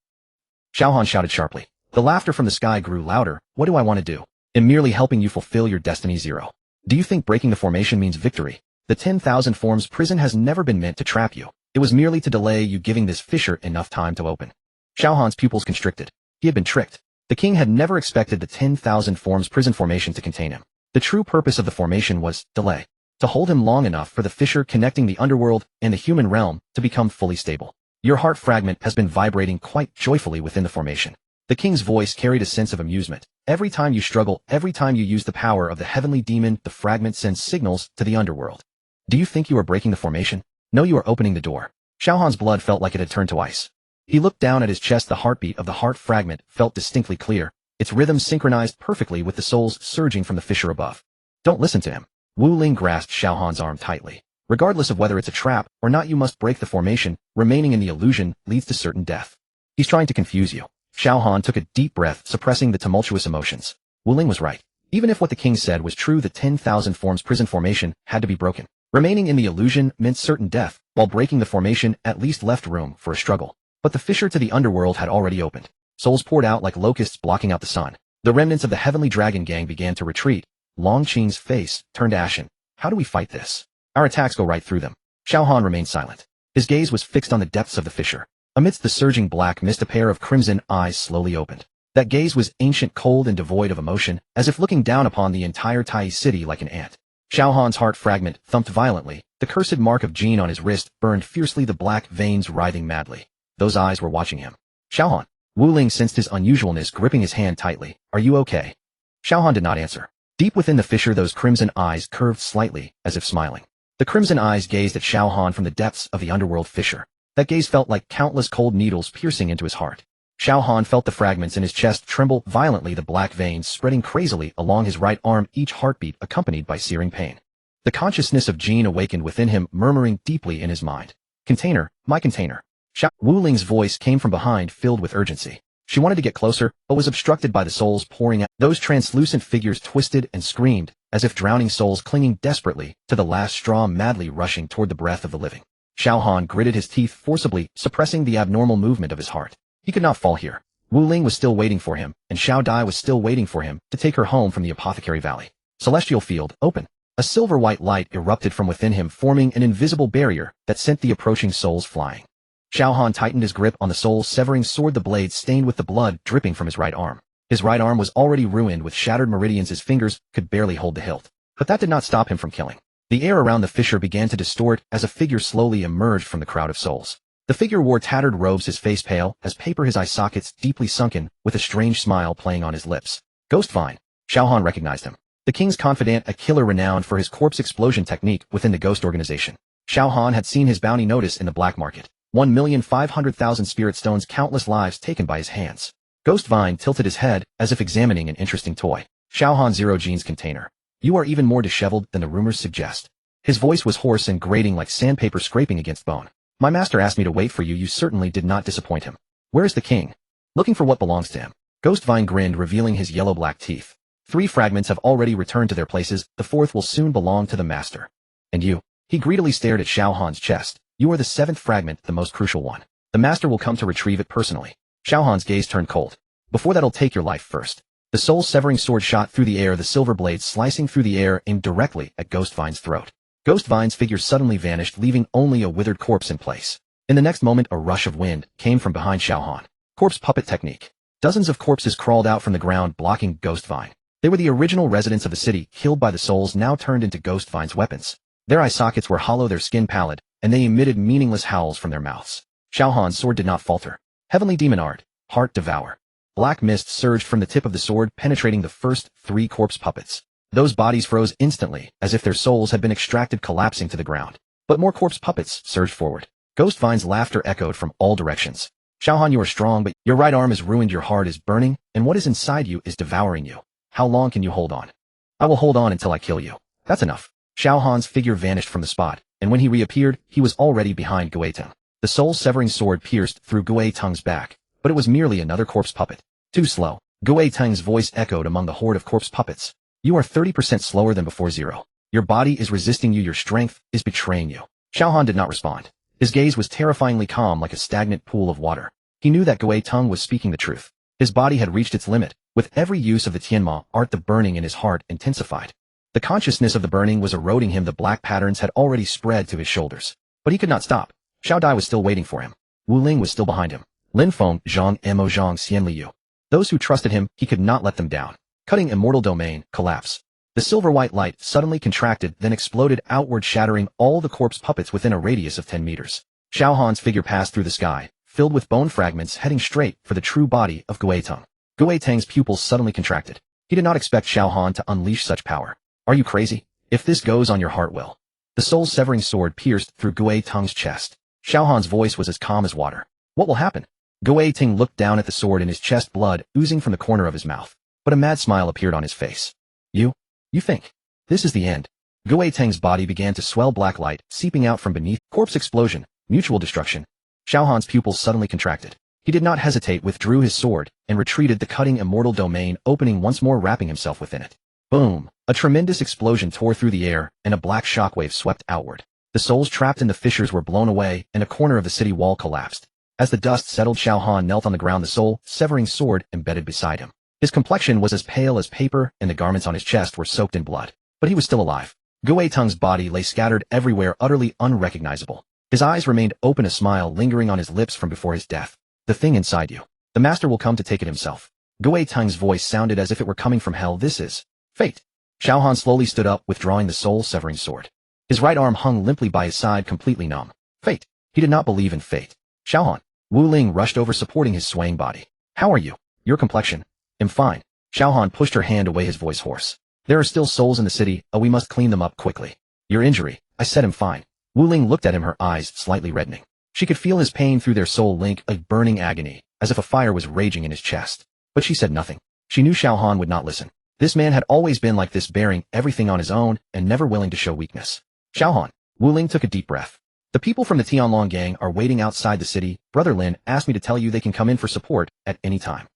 Xiao Han shouted sharply. The laughter from the sky grew louder. What do I want to do? I'm merely helping you fulfill your destiny. Zero. Do you think breaking the formation means victory? The 10,000 forms prison has never been meant to trap you. It was merely to delay you giving this fissure enough time to open. Xiao Han's pupils constricted. He had been tricked. The king had never expected the 10,000 forms prison formation to contain him. The true purpose of the formation was delay. To hold him long enough for the fissure connecting the underworld and the human realm to become fully stable. Your heart fragment has been vibrating quite joyfully within the formation. The king's voice carried a sense of amusement. Every time you struggle, every time you use the power of the heavenly demon, the fragment sends signals to the underworld. Do you think you are breaking the formation? No, you are opening the door. Xiao Han's blood felt like it had turned to ice. He looked down at his chest. The heartbeat of the heart fragment felt distinctly clear, its rhythm synchronized perfectly with the souls surging from the fissure above. Don't listen to him. Wu Ling grasped Xiao Han's arm tightly. Regardless of whether it's a trap or not, you must break the formation. Remaining in the illusion leads to certain death. He's trying to confuse you. Xiao Han took a deep breath, suppressing the tumultuous emotions. Wu Ling was right. Even if what the king said was true, the 10,000 forms prison formation had to be broken. Remaining in the illusion meant certain death, while breaking the formation at least left room for a struggle. But the fissure to the underworld had already opened. Souls poured out like locusts blocking out the sun. The remnants of the heavenly dragon gang began to retreat. Long Qing's face turned ashen. How do we fight this? Our attacks go right through them. Xiao Han remained silent. His gaze was fixed on the depths of the fissure. Amidst the surging black mist, a pair of crimson eyes slowly opened. That gaze was ancient, cold, and devoid of emotion, as if looking down upon the entire Tai city like an ant. Xiao Han's heart fragment thumped violently. The cursed mark of Jin on his wrist burned fiercely, the black veins writhing madly. Those eyes were watching him. Xiao Han. Wu Ling sensed his unusualness, gripping his hand tightly. Are you okay? Xiao Han did not answer. Deep within the fissure, those crimson eyes curved slightly, as if smiling. The crimson eyes gazed at Xiao Han from the depths of the underworld fissure. That gaze felt like countless cold needles piercing into his heart. Xiao Han felt the fragments in his chest tremble violently, the black veins spreading crazily along his right arm, each heartbeat accompanied by searing pain. The consciousness of Jin awakened within him, murmuring deeply in his mind. Container, my container. Wu Ling's voice came from behind, filled with urgency. She wanted to get closer, but was obstructed by the souls pouring out. Those translucent figures twisted and screamed, as if drowning souls clinging desperately to the last straw, madly rushing toward the breath of the living. Xiao Han gritted his teeth forcibly, suppressing the abnormal movement of his heart. He could not fall here. Wu Ling was still waiting for him, and Xiao Dai was still waiting for him to take her home from the Apothecary Valley. Celestial field, open. A silver-white light erupted from within him, forming an invisible barrier that sent the approaching souls flying. Xiao Han tightened his grip on the soul-severing sword, the blade stained with the blood dripping from his right arm. His right arm was already ruined with shattered meridians. His fingers could barely hold the hilt. But that did not stop him from killing. The air around the fissure began to distort as a figure slowly emerged from the crowd of souls. The figure wore tattered robes, his face pale as paper, his eye sockets deeply sunken, with a strange smile playing on his lips. Ghostvine. Xiao Han recognized him. The king's confidant, a killer renowned for his corpse explosion technique within the ghost organization. Xiao Han had seen his bounty notice in the black market. 1,500,000 spirit stones, countless lives taken by his hands. Ghostvine tilted his head as if examining an interesting toy. Xiao Han, zero Jin's container. You are even more disheveled than the rumors suggest. His voice was hoarse and grating like sandpaper scraping against bone. My master asked me to wait for you. You certainly did not disappoint him. Where is the king? Looking for what belongs to him. Ghostvine grinned, revealing his yellow-black teeth. 3 fragments have already returned to their places. The 4th will soon belong to the master. And you? He greedily stared at Xiao Han's chest. You are the 7th fragment, the most crucial one. The master will come to retrieve it personally. Xiao Han's gaze turned cold. Before that'll take your life first. The soul-severing sword shot through the air, the silver blade slicing through the air, aimed directly at Ghostvine's throat. Ghostvine's figure suddenly vanished, leaving only a withered corpse in place. In the next moment, a rush of wind came from behind Xiao Han. Corpse puppet technique. Dozens of corpses crawled out from the ground, blocking Ghostvine. They were the original residents of the city, killed by the souls, now turned into Ghostvine's weapons. Their eye sockets were hollow, their skin pallid, and they emitted meaningless howls from their mouths. Xiao Han's sword did not falter. Heavenly Demon Art. Heart Devour. Black mist surged from the tip of the sword, penetrating the first 3 corpse puppets. Those bodies froze instantly, as if their souls had been extracted, collapsing to the ground. But more corpse puppets surged forward. Ghostvine's laughter echoed from all directions. Xiao Han, you are strong, but your right arm is ruined, your heart is burning, and what is inside you is devouring you. How long can you hold on? I will hold on until I kill you. That's enough. Xiao Han's figure vanished from the spot, and when he reappeared, he was already behind Gueteng. The soul-severing sword pierced through Gueteng's back, but it was merely another corpse puppet. Too slow. Gueteng's voice echoed among the horde of corpse puppets. You are 30% slower than before zero. Your body is resisting you, your strength is betraying you. Xiao Han did not respond. His gaze was terrifyingly calm like a stagnant pool of water. He knew that Gueteng was speaking the truth. His body had reached its limit. With every use of the Tianma art, the burning in his heart intensified. The consciousness of the burning was eroding him. The black patterns had already spread to his shoulders. But he could not stop. Xiao Dai was still waiting for him. Wu Ling was still behind him. Lin Feng, Zhang Mo Zhang Xian Liu. Those who trusted him, he could not let them down. Cutting immortal domain, collapse. The silver-white light suddenly contracted, then exploded outward, shattering all the corpse puppets within a radius of 10 meters. Xiao Han's figure passed through the sky, filled with bone fragments, heading straight for the true body of Gueteng. Gueteng's pupils suddenly contracted. He did not expect Xiao Han to unleash such power. Are you crazy? If this goes on, your heart will. The soul-severing sword pierced through Gueteng's chest. Xiao Han's voice was as calm as water. What will happen? Gueteng looked down at the sword in his chest, blood oozing from the corner of his mouth. But a mad smile appeared on his face. You think this is the end? Gueteng's body began to swell, black light seeping out from beneath. Corpse explosion, mutual destruction. Xiao Han's pupils suddenly contracted. He did not hesitate, withdrew his sword, and retreated, the cutting immortal domain opening once more, wrapping himself within it. Boom! A tremendous explosion tore through the air, and a black shockwave swept outward. The souls trapped in the fissures were blown away, and a corner of the city wall collapsed. As the dust settled, Xiao Han knelt on the ground, the soul-severing sword embedded beside him. His complexion was as pale as paper, and the garments on his chest were soaked in blood. But he was still alive. Gueteng's body lay scattered everywhere, utterly unrecognizable. His eyes remained open, a smile lingering on his lips from before his death. The thing inside you. The master will come to take it himself. Gueteng's voice sounded as if it were coming from hell. This is fate. Xiao Han slowly stood up, withdrawing the soul-severing sword. His right arm hung limply by his side, completely numb. Fate. He did not believe in fate. Xiao Han. Wu Ling rushed over, supporting his swaying body. How are you? Your complexion? I'm fine. Xiao Han pushed her hand away, his voice hoarse. There are still souls in the city. We must clean them up quickly. Your injury? I said I'm fine. Wu Ling looked at him, her eyes slightly reddening. She could feel his pain through their soul link, a burning agony, as if a fire was raging in his chest. But she said nothing. She knew Xiao Han would not listen. This man had always been like this, bearing everything on his own and never willing to show weakness. Xiao Han. Wu Ling took a deep breath. The people from the Tianlong gang are waiting outside the city. Brother Lin asked me to tell you they can come in for support at any time.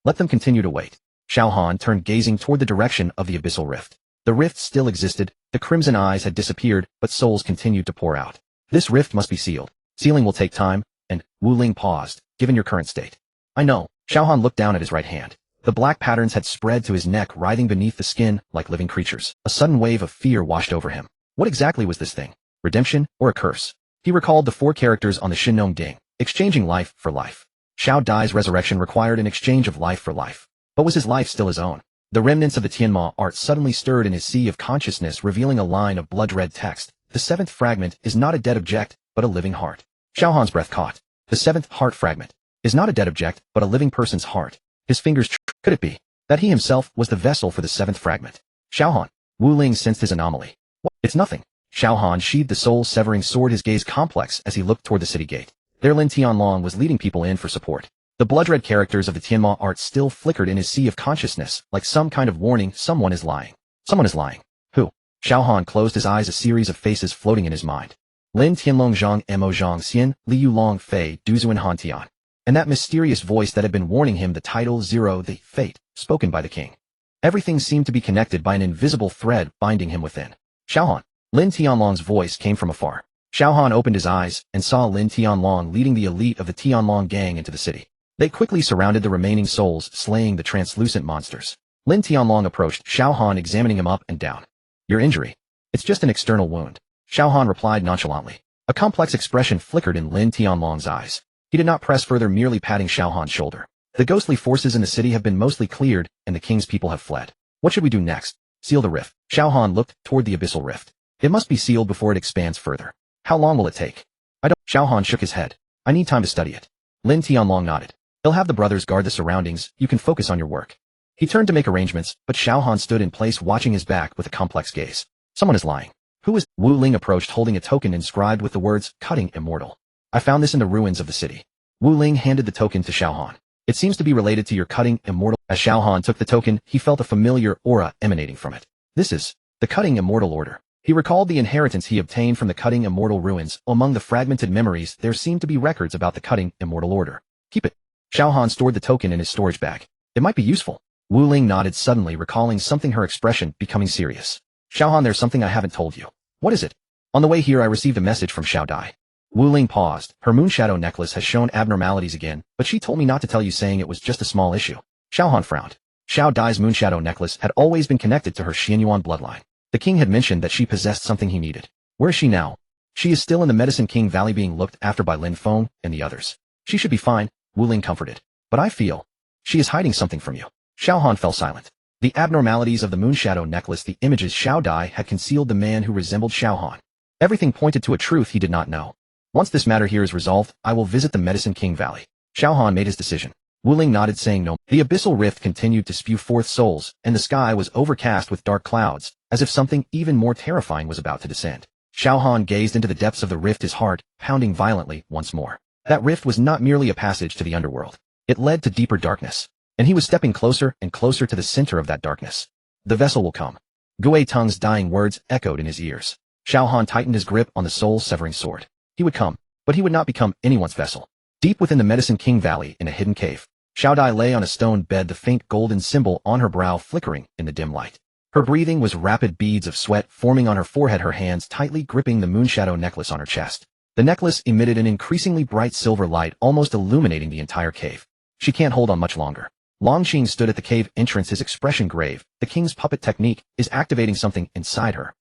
Let them continue to wait. Xiao Han turned, gazing toward the direction of the abyssal rift. The rift still existed. The crimson eyes had disappeared, but souls continued to pour out. This rift must be sealed. Sealing will take time, and Wu Ling paused, given your current state. I know. Xiao Han looked down at his right hand. The black patterns had spread to his neck, writhing beneath the skin like living creatures. A sudden wave of fear washed over him. What exactly was this thing? Redemption or a curse? He recalled the 4 characters on the Shinong Ding, exchanging life for life. Xiao Dai's resurrection required an exchange of life for life. But was his life still his own? The remnants of the Tianma art suddenly stirred in his sea of consciousness, revealing a line of blood-red text. The 7th fragment is not a dead object, but a living heart. Xiao Han's breath caught. The 7th heart fragment is not a dead object, but a living person's heart. His fingers could it be that he himself was the vessel for the 7th fragment? Xiao Han. Wu Ling sensed his anomaly. What? It's nothing. Xiao Han sheathed the soul-severing sword, his gaze complex as he looked toward the city gate. There Lin Tianlong was leading people in for support. The blood-red characters of the Tianma art still flickered in his sea of consciousness, like some kind of warning. Someone is lying. Someone is lying. Who? Xiao Han closed his eyes, a series of faces floating in his mind. Lin Tianlong, Zhang Mo Zhang Xian, Liu Long Fei, Duzuan Han Tian. And that mysterious voice that had been warning him, the title 0, the fate, spoken by the king. Everything seemed to be connected by an invisible thread binding him within. Xiao Han. Lin Tianlong's voice came from afar. Xiao Han opened his eyes and saw Lin Tianlong leading the elite of the Tianlong gang into the city. They quickly surrounded the remaining souls, slaying the translucent monsters. Lin Tianlong approached Xiao Han, examining him up and down. Your injury? It's just an external wound. Xiao Han replied nonchalantly. A complex expression flickered in Lin Tianlong's eyes. He did not press further, merely patting Xiao Han's shoulder. The ghostly forces in the city have been mostly cleared, and the king's people have fled. What should we do next? Seal the rift. Xiao Han looked toward the abyssal rift. It must be sealed before it expands further. How long will it take? I don't. Xiao Han shook his head. I need time to study it. Lin Tianlong nodded. He'll have the brothers guard the surroundings. You can focus on your work. He turned to make arrangements, but Xiao Han stood in place, watching his back with a complex gaze. Someone is lying. Who is? Wu Ling approached, holding a token inscribed with the words, "Cutting Immortal." I found this in the ruins of the city. Wu Ling handed the token to Xiao Han. It seems to be related to your cutting immortal. As Xiao Han took the token, he felt a familiar aura emanating from it. This is the cutting immortal order. He recalled the inheritance he obtained from the cutting immortal ruins. Among the fragmented memories, there seemed to be records about the cutting immortal order. Keep it. Xiao Han stored the token in his storage bag. It might be useful. Wu Ling nodded, suddenly recalling something, her expression becoming serious. Xiao Han, there's something I haven't told you. What is it? On the way here I received a message from Xiao Dai. Wu Ling paused. Her moonshadow necklace has shown abnormalities again, but she told me not to tell you, saying it was just a small issue. Xiao Han frowned. Xiao Dai's moonshadow necklace had always been connected to her Xianyuan bloodline. The king had mentioned that she possessed something he needed. Where is she now? She is still in the Medicine King Valley being looked after by Lin Feng and the others. She should be fine, Wu Ling comforted. But I feel she is hiding something from you. Xiao Han fell silent. The abnormalities of the moonshadow necklace, the images Xiao Dai had concealed the man who resembled Xiao Han. Everything pointed to a truth he did not know. Once this matter here is resolved, I will visit the Medicine King Valley. Xiao Han made his decision. Wu Ling nodded, saying no. The abyssal rift continued to spew forth souls, and the sky was overcast with dark clouds, as if something even more terrifying was about to descend. Xiao Han gazed into the depths of the rift, his heart pounding violently once more. That rift was not merely a passage to the underworld. It led to deeper darkness, and he was stepping closer and closer to the center of that darkness. The vessel will come. Gui Teng's dying words echoed in his ears. Xiao Han tightened his grip on the soul-severing sword. He would come, but he would not become anyone's vessel. Deep within the Medicine King Valley, in a hidden cave, Xiao Dai lay on a stone bed, the faint golden symbol on her brow flickering in the dim light. Her breathing was rapid, beads of sweat forming on her forehead, her hands tightly gripping the moonshadow necklace on her chest. The necklace emitted an increasingly bright silver light, almost illuminating the entire cave. She can't hold on much longer. Longqing stood at the cave entrance, his expression grave. The king's puppet technique is activating something inside her.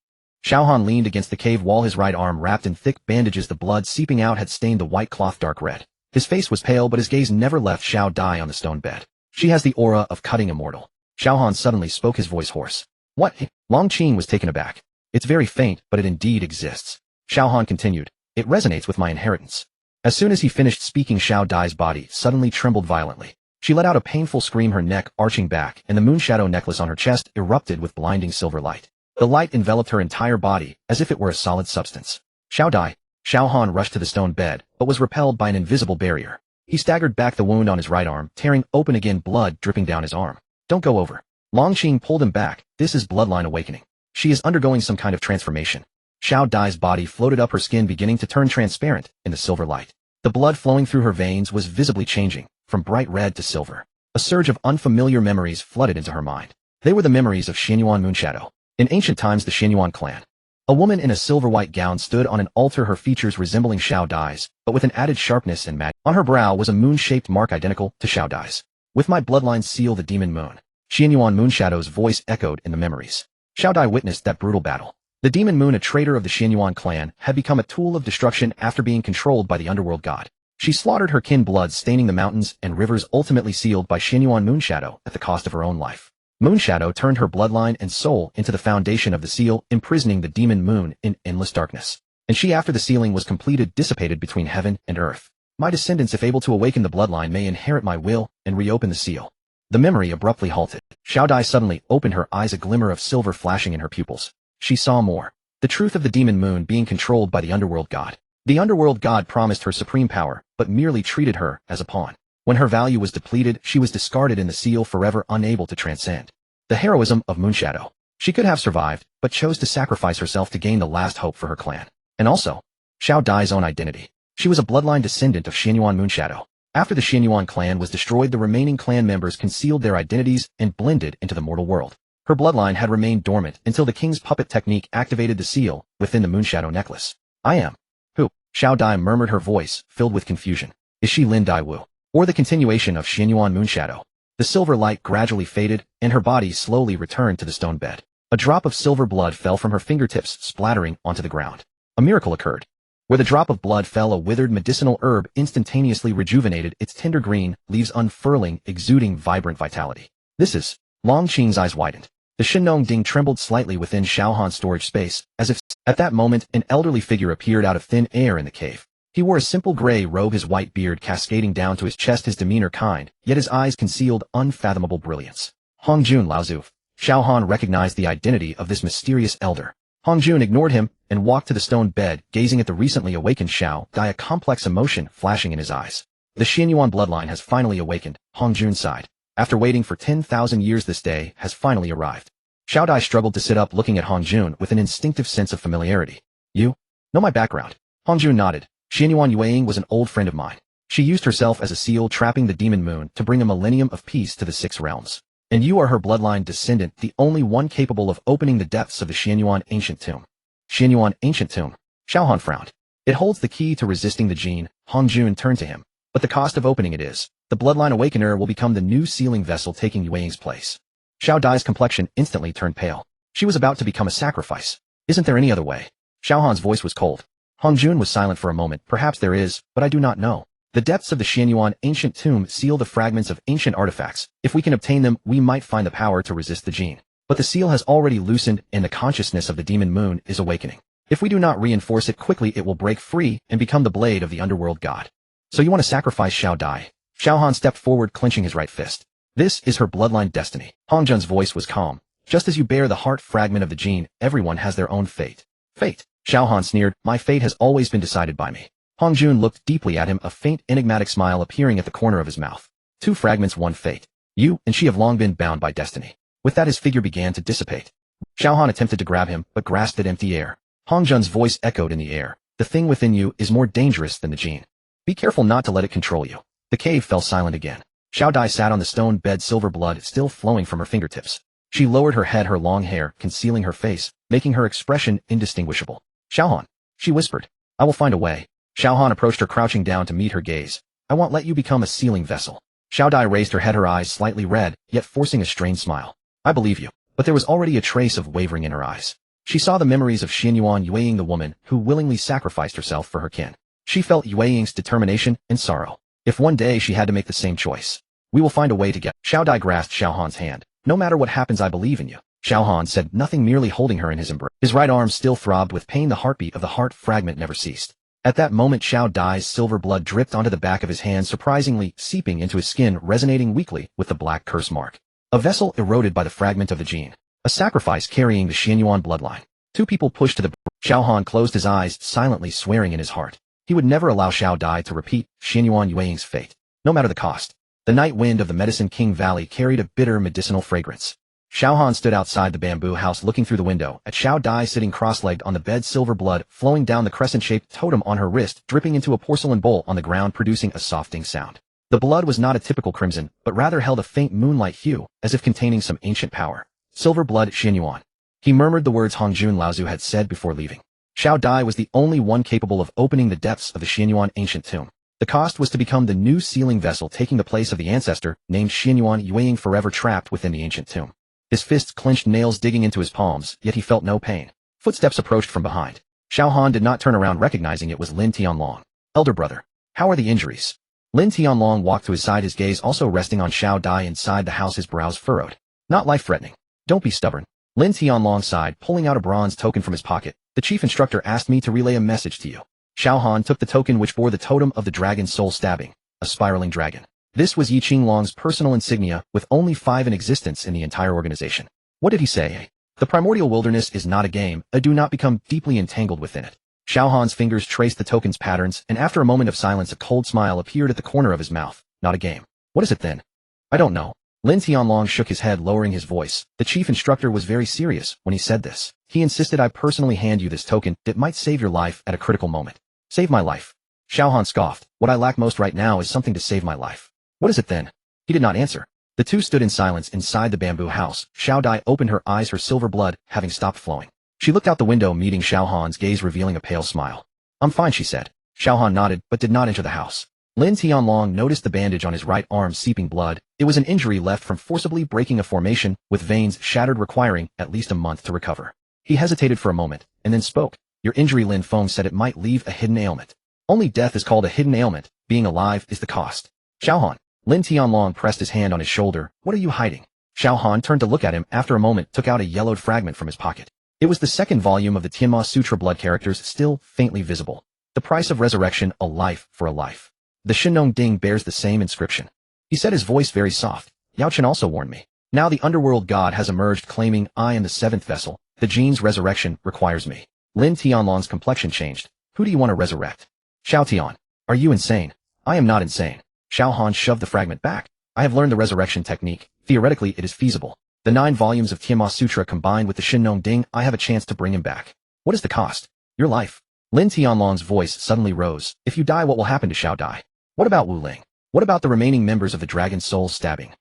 Xiao Han leaned against the cave wall, his right arm wrapped in thick bandages. The blood seeping out had stained the white cloth dark red. His face was pale, but his gaze never left Xiao Dai on the stone bed. She has the aura of cutting immortal. Xiao Han suddenly spoke, his voice hoarse. What? Longqing was taken aback. It's very faint, but it indeed exists. Xiao Han continued. It resonates with my inheritance. As soon as he finished speaking, Xiao Dai's body suddenly trembled violently. She let out a painful scream, her neck arching back, and the moonshadow necklace on her chest erupted with blinding silver light. The light enveloped her entire body, as if it were a solid substance. Xiao Dai. Xiao Han rushed to the stone bed, but was repelled by an invisible barrier. He staggered back, the wound on his right arm tearing open again, blood dripping down his arm. Don't go over. Longqing pulled him back. This is bloodline awakening. She is undergoing some kind of transformation. Xiao Dai's body floated up, her skin beginning to turn transparent in the silver light. The blood flowing through her veins was visibly changing, from bright red to silver. A surge of unfamiliar memories flooded into her mind. They were the memories of Xianyuan Moonshadow. In ancient times, the Xianyuan clan. A woman in a silver-white gown stood on an altar, her features resembling Xiao Dai's, but with an added sharpness and magic. On her brow was a moon-shaped mark identical to Xiao Dai's. With my bloodline seal, the demon moon. Xianyuan Moonshadow's voice echoed in the memories. Xiao Dai witnessed that brutal battle. The demon moon, a traitor of the Xianyuan clan, had become a tool of destruction after being controlled by the underworld god. She slaughtered her kin, blood staining the mountains and rivers, ultimately sealed by Xianyuan Moonshadow at the cost of her own life. Moonshadow turned her bloodline and soul into the foundation of the seal, imprisoning the demon moon in endless darkness. And she, after the sealing was completed, dissipated between heaven and earth. My descendants, if able to awaken the bloodline, may inherit my will and reopen the seal. The memory abruptly halted. Xiao Dai suddenly opened her eyes, a glimmer of silver flashing in her pupils. She saw more. The truth of the demon moon being controlled by the underworld god. The underworld god promised her supreme power, but merely treated her as a pawn. When her value was depleted, she was discarded in the seal, forever unable to transcend. The heroism of Moonshadow. She could have survived, but chose to sacrifice herself to gain the last hope for her clan. And also, Xiao Dai's own identity. She was a bloodline descendant of Xianyuan Moonshadow. After the Xianyuan clan was destroyed, the remaining clan members concealed their identities and blended into the mortal world. Her bloodline had remained dormant until the king's puppet technique activated the seal within the Moonshadow necklace. I am. Who? Xiao Dai murmured, her voice filled with confusion. Is she Lin Daiwu? Or the continuation of Xianyuan Moonshadow? The silver light gradually faded, and her body slowly returned to the stone bed. A drop of silver blood fell from her fingertips, splattering onto the ground. A miracle occurred. Where the drop of blood fell, a withered medicinal herb instantaneously rejuvenated, its tender green leaves unfurling, exuding vibrant vitality. This is... Longqing's eyes widened. The Shinong Ding trembled slightly within Xiao Han's storage space, as if... At that moment, an elderly figure appeared out of thin air in the cave. He wore a simple gray robe, his white beard cascading down to his chest, his demeanor kind, yet his eyes concealed unfathomable brilliance. Hongjun Laozu. Xiao Han recognized the identity of this mysterious elder. Hongjun ignored him and walked to the stone bed, gazing at the recently awakened Xiao Dai, a complex emotion flashing in his eyes. The Xianyuan bloodline has finally awakened, Hong Jun sighed. After waiting for 10,000 years, this day has finally arrived. Xiao Dai struggled to sit up, looking at Hong Jun with an instinctive sense of familiarity. You know my background? Hong Jun nodded. Xianyuan Yueying was an old friend of mine. She used herself as a seal trapping the demon moon to bring a millennium of peace to the six realms. And you are her bloodline descendant, the only one capable of opening the depths of the Xianyuan ancient tomb. Xianyuan ancient tomb. Xiao Han frowned. It holds the key to resisting the gene. Hong Jun turned to him. But the cost of opening it is, the bloodline awakener will become the new sealing vessel taking Yueying's place. Xiao Dai's complexion instantly turned pale. She was about to become a sacrifice. Isn't there any other way? Xiao Han's voice was cold. Hong Jun was silent for a moment. Perhaps there is, but I do not know. The depths of the Xianyuan ancient tomb seal the fragments of ancient artifacts. If we can obtain them, we might find the power to resist the gene. But the seal has already loosened, and the consciousness of the demon moon is awakening. If we do not reinforce it quickly, it will break free and become the blade of the underworld god. So you want to sacrifice Xiao Dai? Xiao Han stepped forward, clenching his right fist. This is her bloodline destiny. Hong Jun's voice was calm. Just as you bear the heart fragment of the gene, everyone has their own fate. Fate? Xiao Han sneered. My fate has always been decided by me. Hong Jun looked deeply at him, a faint, enigmatic smile appearing at the corner of his mouth. Two fragments, one fate. You and she have long been bound by destiny. With that, his figure began to dissipate. Xiao Han attempted to grab him, but grasped at empty air. Hong Jun's voice echoed in the air. The thing within you is more dangerous than the gene. Be careful not to let it control you. The cave fell silent again. Xiao Dai sat on the stone bed, silver blood still flowing from her fingertips. She lowered her head, her long hair concealing her face, making her expression indistinguishable. Xiao Han, she whispered. I will find a way. Xiao Han approached her, crouching down to meet her gaze. I won't let you become a sealing vessel. Xiao Dai raised her head, her eyes slightly red, yet forcing a strained smile. I believe you. But there was already a trace of wavering in her eyes. She saw the memories of Xianyuan Yueying, the woman who willingly sacrificed herself for her kin. She felt Yueying's determination and sorrow. If one day she had to make the same choice. We will find a way to get. Xiao Dai grasped Xiao Han's hand. No matter what happens, I believe in you. Xiao Han said nothing, merely holding her in his embrace. His right arm still throbbed with pain. The heartbeat of the heart fragment never ceased. At that moment, Xiao Dai's silver blood dripped onto the back of his hand, surprisingly seeping into his skin, resonating weakly with the black curse mark. A vessel eroded by the fragment of the gene. A sacrifice carrying the Xianyuan bloodline. Two people pushed to the... Xiao Han closed his eyes, silently swearing in his heart. He would never allow Xiao Dai to repeat Xianyuan Yueying's fate, no matter the cost. The night wind of the Medicine King Valley carried a bitter medicinal fragrance. Xiao Han stood outside the bamboo house, looking through the window at Xiao Dai sitting cross-legged on the bed, silver blood flowing down the crescent-shaped totem on her wrist, dripping into a porcelain bowl on the ground, producing a softening sound. The blood was not a typical crimson, but rather held a faint moonlight hue, as if containing some ancient power. Silver blood Xianyuan. He murmured the words Hong Jun Laozu had said before leaving. Xiao Dai was the only one capable of opening the depths of the Xianyuan ancient tomb. The cost was to become the new sealing vessel, taking the place of the ancestor named Xianyuan Yueying, forever trapped within the ancient tomb. His fists clenched, nails digging into his palms, yet he felt no pain. Footsteps approached from behind. Xiao Han did not turn around, recognizing it was Lin Tianlong. Elder brother, how are the injuries? Lin Tianlong walked to his side, his gaze also resting on Xiao Dai inside the house, his brows furrowed. Not life-threatening. Don't be stubborn. Lin Tianlong sighed, pulling out a bronze token from his pocket. The chief instructor asked me to relay a message to you. Xiao Han took the token, which bore the totem of the dragon soul stabbing, a spiraling dragon. This was Yi Qinglong's personal insignia, with only 5 in existence in the entire organization. What did he say? The primordial wilderness is not a game, do not become deeply entangled within it. Xiao Han's fingers traced the token's patterns, and after a moment of silence, a cold smile appeared at the corner of his mouth. Not a game. What is it then? I don't know. Lin Tianlong shook his head, lowering his voice. The chief instructor was very serious when he said this. He insisted I personally hand you this token. It might save your life at a critical moment. Save my life. Xiao Han scoffed. What I lack most right now is something to save my life. What is it then? He did not answer. The two stood in silence inside the bamboo house. Xiao Dai opened her eyes, her silver blood having stopped flowing. She looked out the window, meeting Xiao Han's gaze, revealing a pale smile. I'm fine, she said. Xiao Han nodded, but did not enter the house. Lin Tianlong noticed the bandage on his right arm seeping blood. It was an injury left from forcibly breaking a formation, with veins shattered, requiring at least a month to recover. He hesitated for a moment, and then spoke. Your injury, Lin Feng said, it might leave a hidden ailment. Only death is called a hidden ailment. Being alive is the cost. Xiao Han. Lin Tianlong pressed his hand on his shoulder. What are you hiding? Xiao Han turned to look at him. After a moment, took out a yellowed fragment from his pocket. It was the second volume of the Tianma Sutra, blood characters still faintly visible. The price of resurrection, a life for a life. The Shinong Ding bears the same inscription. He said, his voice very soft. Yao Chen also warned me. Now the underworld god has emerged, claiming I am the 7th vessel. The gene's resurrection requires me. Lin Tianlong's complexion changed. Who do you want to resurrect? Xiao Tian. Are you insane? I am not insane. Xiao Han shoved the fragment back. I have learned the resurrection technique. Theoretically, it is feasible. The 9 volumes of Tiamat Sutra combined with the Shin Nong Ding, I have a chance to bring him back. What is the cost? Your life. Lin Tianlong's voice suddenly rose. If you die, what will happen to Xiao Dai? What about Wu Ling? What about the remaining members of the Dragon Soul Stabbing?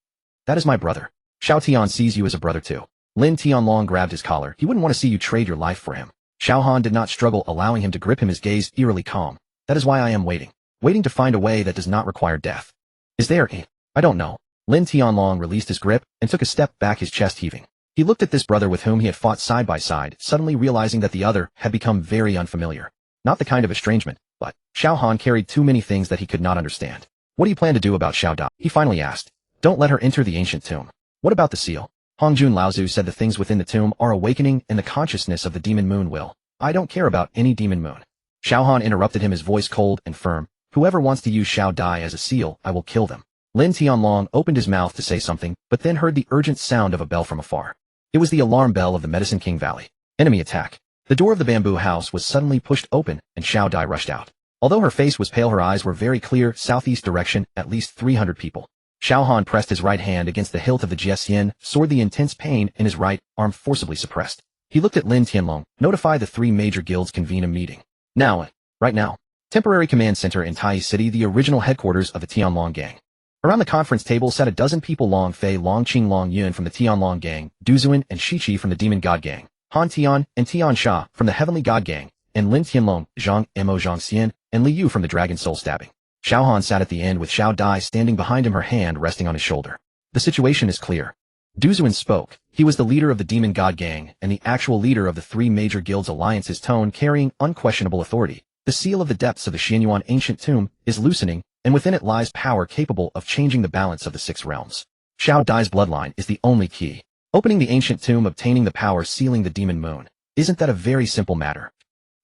That is my brother. Xiao Tian sees you as a brother too. Lin Tianlong grabbed his collar. He wouldn't want to see you trade your life for him. Xiao Han did not struggle, allowing him to grip him, his gaze eerily calm. That is why I am waiting. Waiting to find a way that does not require death. Is there a... I don't know. Lin Tianlong released his grip and took a step back, his chest heaving. He looked at this brother with whom he had fought side by side, suddenly realizing that the other had become very unfamiliar. Not the kind of estrangement, but Xiao Han carried too many things that he could not understand. What do you plan to do about Xiao Dai? He finally asked. Don't let her enter the ancient tomb. What about the seal? Hongjun Laozu said the things within the tomb are awakening and the consciousness of the demon moon will. I don't care about any demon moon. Xiao Han interrupted him, his voice cold and firm. Whoever wants to use Xiao Dai as a seal, I will kill them. Lin Tianlong opened his mouth to say something, but then heard the urgent sound of a bell from afar. It was the alarm bell of the Medicine King Valley. Enemy attack. The door of the bamboo house was suddenly pushed open, and Xiao Dai rushed out. Although her face was pale, her eyes were very clear, southeast direction, at least 300 people. Xiao Han pressed his right hand against the hilt of the Jiesian sword, the intense pain in his right arm forcibly suppressed. He looked at Lin Tianlong. Notify the 3 major guilds, convene a meeting. Now. Right now. Temporary command center in Tai City, the original headquarters of the Tianlong gang. Around the conference table sat a dozen people: Long Fei, Long Qing, Long Yun from the Tianlong gang, Du Zuan and Shiqi from the Demon God gang, Han Tian and Tian Sha from the Heavenly God gang, and Lin Tianlong, Zhang Mo Zhang Xian, and Li Yu from the Dragon Soul Stabbing. Xiao Han sat at the end with Xiao Dai standing behind him, her hand resting on his shoulder. The situation is clear. Du Zuan spoke. He was the leader of the Demon God gang and the actual leader of the 3 major guilds alliance, his tone carrying unquestionable authority. The seal of the depths of the Xianyuan ancient tomb is loosening, and within it lies power capable of changing the balance of the 6 realms. Xiao Dai's bloodline is the only key. Opening the ancient tomb, obtaining the power, sealing the demon moon. Isn't that a very simple matter?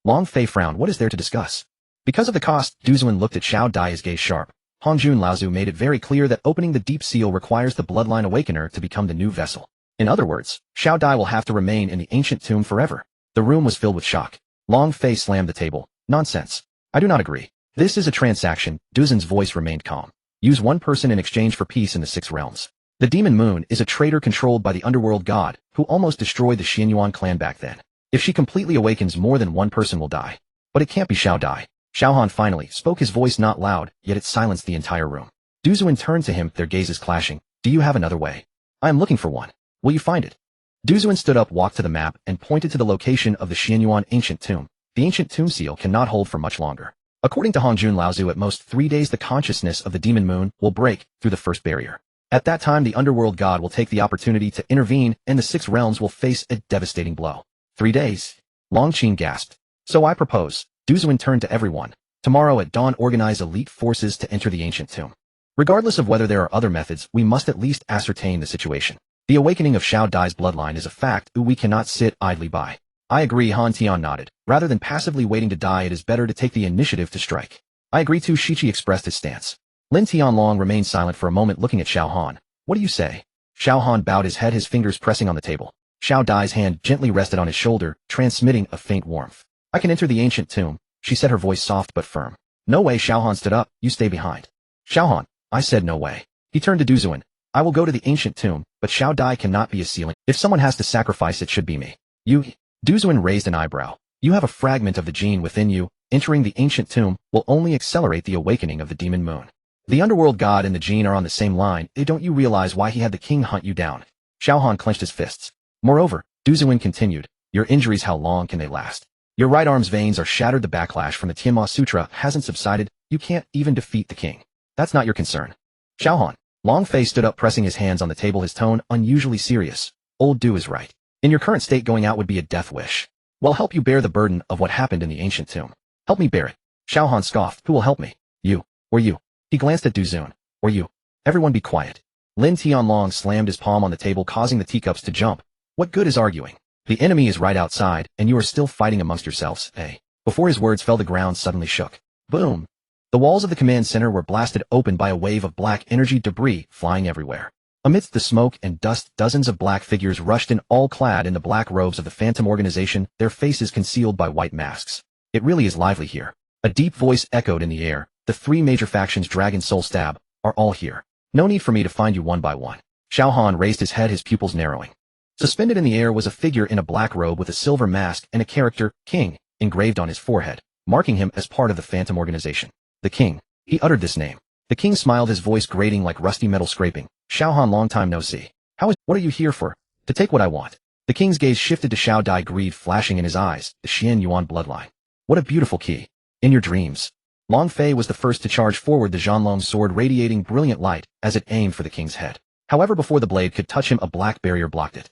Long Fei frowned. What is there to discuss? Because of the cost, Du Zuan looked at Xiao Dai, his gaze sharp. Hongjun Laozu made it very clear that opening the deep seal requires the bloodline awakener to become the new vessel. In other words, Xiao Dai will have to remain in the ancient tomb forever. The room was filled with shock. Long Fei slammed the table. Nonsense. I do not agree. This is a transaction. Du Zuan's voice remained calm. Use 1 person in exchange for peace in the 6 realms. The demon moon is a traitor controlled by the underworld god, who almost destroyed the Xianyuan clan back then. If she completely awakens, more than 1 person will die. But it can't be Xiao Dai. Xiao Han finally spoke, his voice not loud, yet it silenced the entire room. Du Zuan turned to him, their gazes clashing. Do you have another way? I am looking for one. Will you find it? Du Zuan stood up, walked to the map, and pointed to the location of the Xianyuan ancient tomb. The ancient tomb seal cannot hold for much longer. According to Hongjun Laozu, at most 3 days the consciousness of the demon moon will break through the first barrier. At that time, the underworld god will take the opportunity to intervene, and the 6 realms will face a devastating blow. 3 days? Long Qing gasped. So I propose. Du Zuan turned to everyone. Tomorrow at dawn, organize elite forces to enter the ancient tomb. Regardless of whether there are other methods, we must at least ascertain the situation. The awakening of Xiao Dai's bloodline is a fact we cannot sit idly by. I agree, Han Tian nodded. Rather than passively waiting to die, it is better to take the initiative to strike. I agree too, Shiqi expressed his stance. Lin Tianlong remained silent for a moment, looking at Xiao Han. What do you say? Xiao Han bowed his head, his fingers pressing on the table. Xiao Dai's hand gently rested on his shoulder, transmitting a faint warmth. I can enter the ancient tomb, she said, her voice soft but firm. No way. Xiao Han stood up. You stay behind. Xiao Han, I said no way. He turned to Du Zuan. I will go to the ancient tomb, but Xiao Dai cannot be a sealing. If someone has to sacrifice, it should be me. You? Du Zuan raised an eyebrow. You have a fragment of the gene within you. Entering the ancient tomb will only accelerate the awakening of the demon moon. The underworld god and the gene are on the same line. Don't you realize why he had the king hunt you down? Xiao Han clenched his fists. Moreover, Du Zuan continued, your injuries, how long can they last? Your right arm's veins are shattered. The backlash from the Tiamat Sutra hasn't subsided. You can't even defeat the king. That's not your concern. Xiao Han. Long Fei stood up, pressing his hands on the table, his tone unusually serious. Old Du is right. In your current state, going out would be a death wish. We'll help you bear the burden of what happened in the ancient tomb. Help me bear it. Xiao Han scoffed. Who will help me? You. Or you. He glanced at Du Zuan. Or you. Everyone be quiet. Lin Tianlong slammed his palm on the table, causing the teacups to jump. What good is arguing? The enemy is right outside, and you are still fighting amongst yourselves, eh? Before his words fell, the ground suddenly shook. Boom! The walls of the command center were blasted open by a wave of black energy debris flying everywhere. Amidst the smoke and dust, dozens of black figures rushed in, all clad in the black robes of the Phantom Organization, their faces concealed by white masks. It really is lively here. A deep voice echoed in the air. The 3 major factions, Dragon Soul Stab, are all here. No need for me to find you one by one. Xiao Han raised his head, his pupils narrowing. Suspended in the air was a figure in a black robe with a silver mask and a character, King, engraved on his forehead, marking him as part of the Phantom Organization. The King. He uttered this name. The King smiled, his voice grating like rusty metal scraping. Xiao Han, long time no see. What are you here for? To take what I want. The King's gaze shifted to Xiao Dai, greed flashing in his eyes, the Xian Yuan bloodline. What a beautiful key. In your dreams. Long Fei was the first to charge forward, the Zhanlong sword radiating brilliant light as it aimed for the King's head. However, before the blade could touch him, a black barrier blocked it.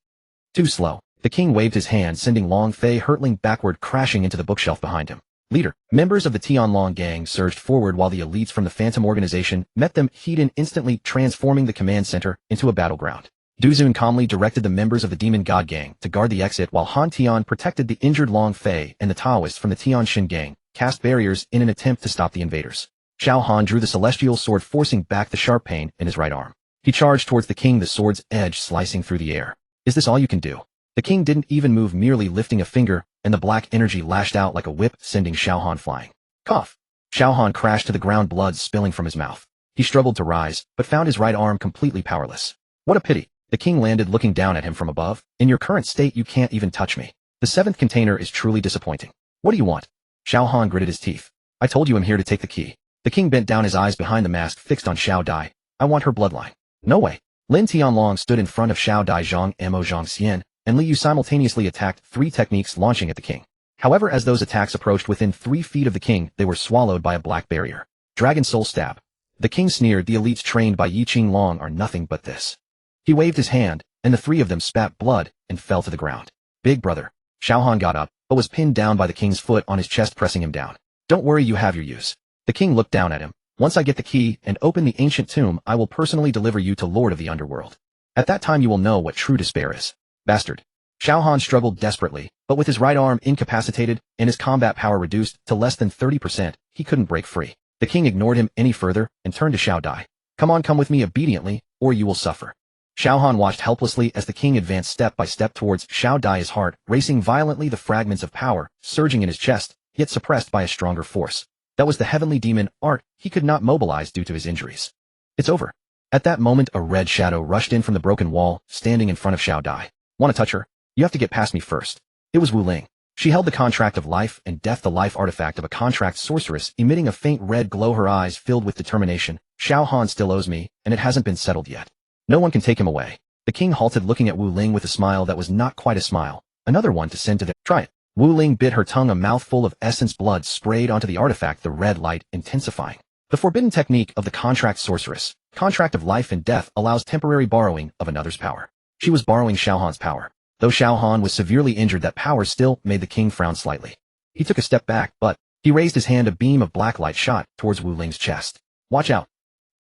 Too slow. The King waved his hand, sending Long Fei hurtling backward, crashing into the bookshelf behind him. Leader. Members of the Tianlong gang surged forward while the elites from the Phantom Organization met them, Heedin instantly transforming the command center into a battleground. Duzun calmly directed the members of the Demon God gang to guard the exit while Han Tian protected the injured Long Fei, and the Taoists from the Tianshin gang cast barriers in an attempt to stop the invaders. Xiao Han drew the celestial sword, forcing back the sharp pain in his right arm. He charged towards the King, the sword's edge slicing through the air. Is this all you can do? The King didn't even move, merely lifting a finger, and the black energy lashed out like a whip, sending Xiao Han flying. Cough! Xiao Han crashed to the ground, blood spilling from his mouth. He struggled to rise, but found his right arm completely powerless. What a pity. The King landed, looking down at him from above. In your current state, you can't even touch me. The seventh container is truly disappointing. What do you want? Xiao Han gritted his teeth. I told you I'm here to take the key. The King bent down, his eyes behind the mask fixed on Xiao Dai. I want her bloodline. No way. Lin Tianlong stood in front of Xiao Dai. Zhang Mo, Zhang Xian, and Li Yu simultaneously attacked, 3 techniques launching at the King. However, as those attacks approached within 3 feet of the King, they were swallowed by a black barrier. Dragon Soul Stab. The King sneered, the elites trained by Yi Qinglong are nothing but this. He waved his hand, and the 3 of them spat blood and fell to the ground. Big brother. Xiao Han got up, but was pinned down by the King's foot on his chest, pressing him down. Don't worry, you have your use. The King looked down at him. Once I get the key and open the ancient tomb, I will personally deliver you to Lord of the Underworld. At that time you will know what true despair is. Bastard. Xiao Han struggled desperately, but with his right arm incapacitated and his combat power reduced to less than 30%, he couldn't break free. The King ignored him any further and turned to Xiao Dai. Come on, come with me obediently, or you will suffer. Xiao Han watched helplessly as the King advanced step by step towards Xiao Dai, his heart racing violently, the fragments of power surging in his chest, yet suppressed by a stronger force. That was the heavenly demon, Art, he could not mobilize due to his injuries. It's over. At that moment, a red shadow rushed in from the broken wall, standing in front of Xiao Dai. Want to touch her? You have to get past me first. It was Wu Ling. She held the contract of life and death, the life artifact of a contract sorceress, emitting a faint red glow, her eyes filled with determination. Xiao Han still owes me, and it hasn't been settled yet. No one can take him away. The King halted, looking at Wu Ling with a smile that was not quite a smile. Another one to send to them. Try it. Wu Ling bit her tongue, a mouthful of essence, blood sprayed onto the artifact, the red light intensifying. The forbidden technique of the contract sorceress, contract of life and death, allows temporary borrowing of another's power. She was borrowing Xiao Han's power. Though Xiao Han was severely injured, that power still made the King frown slightly. He took a step back, but he raised his hand, a beam of black light shot towards Wu Ling's chest. Watch out.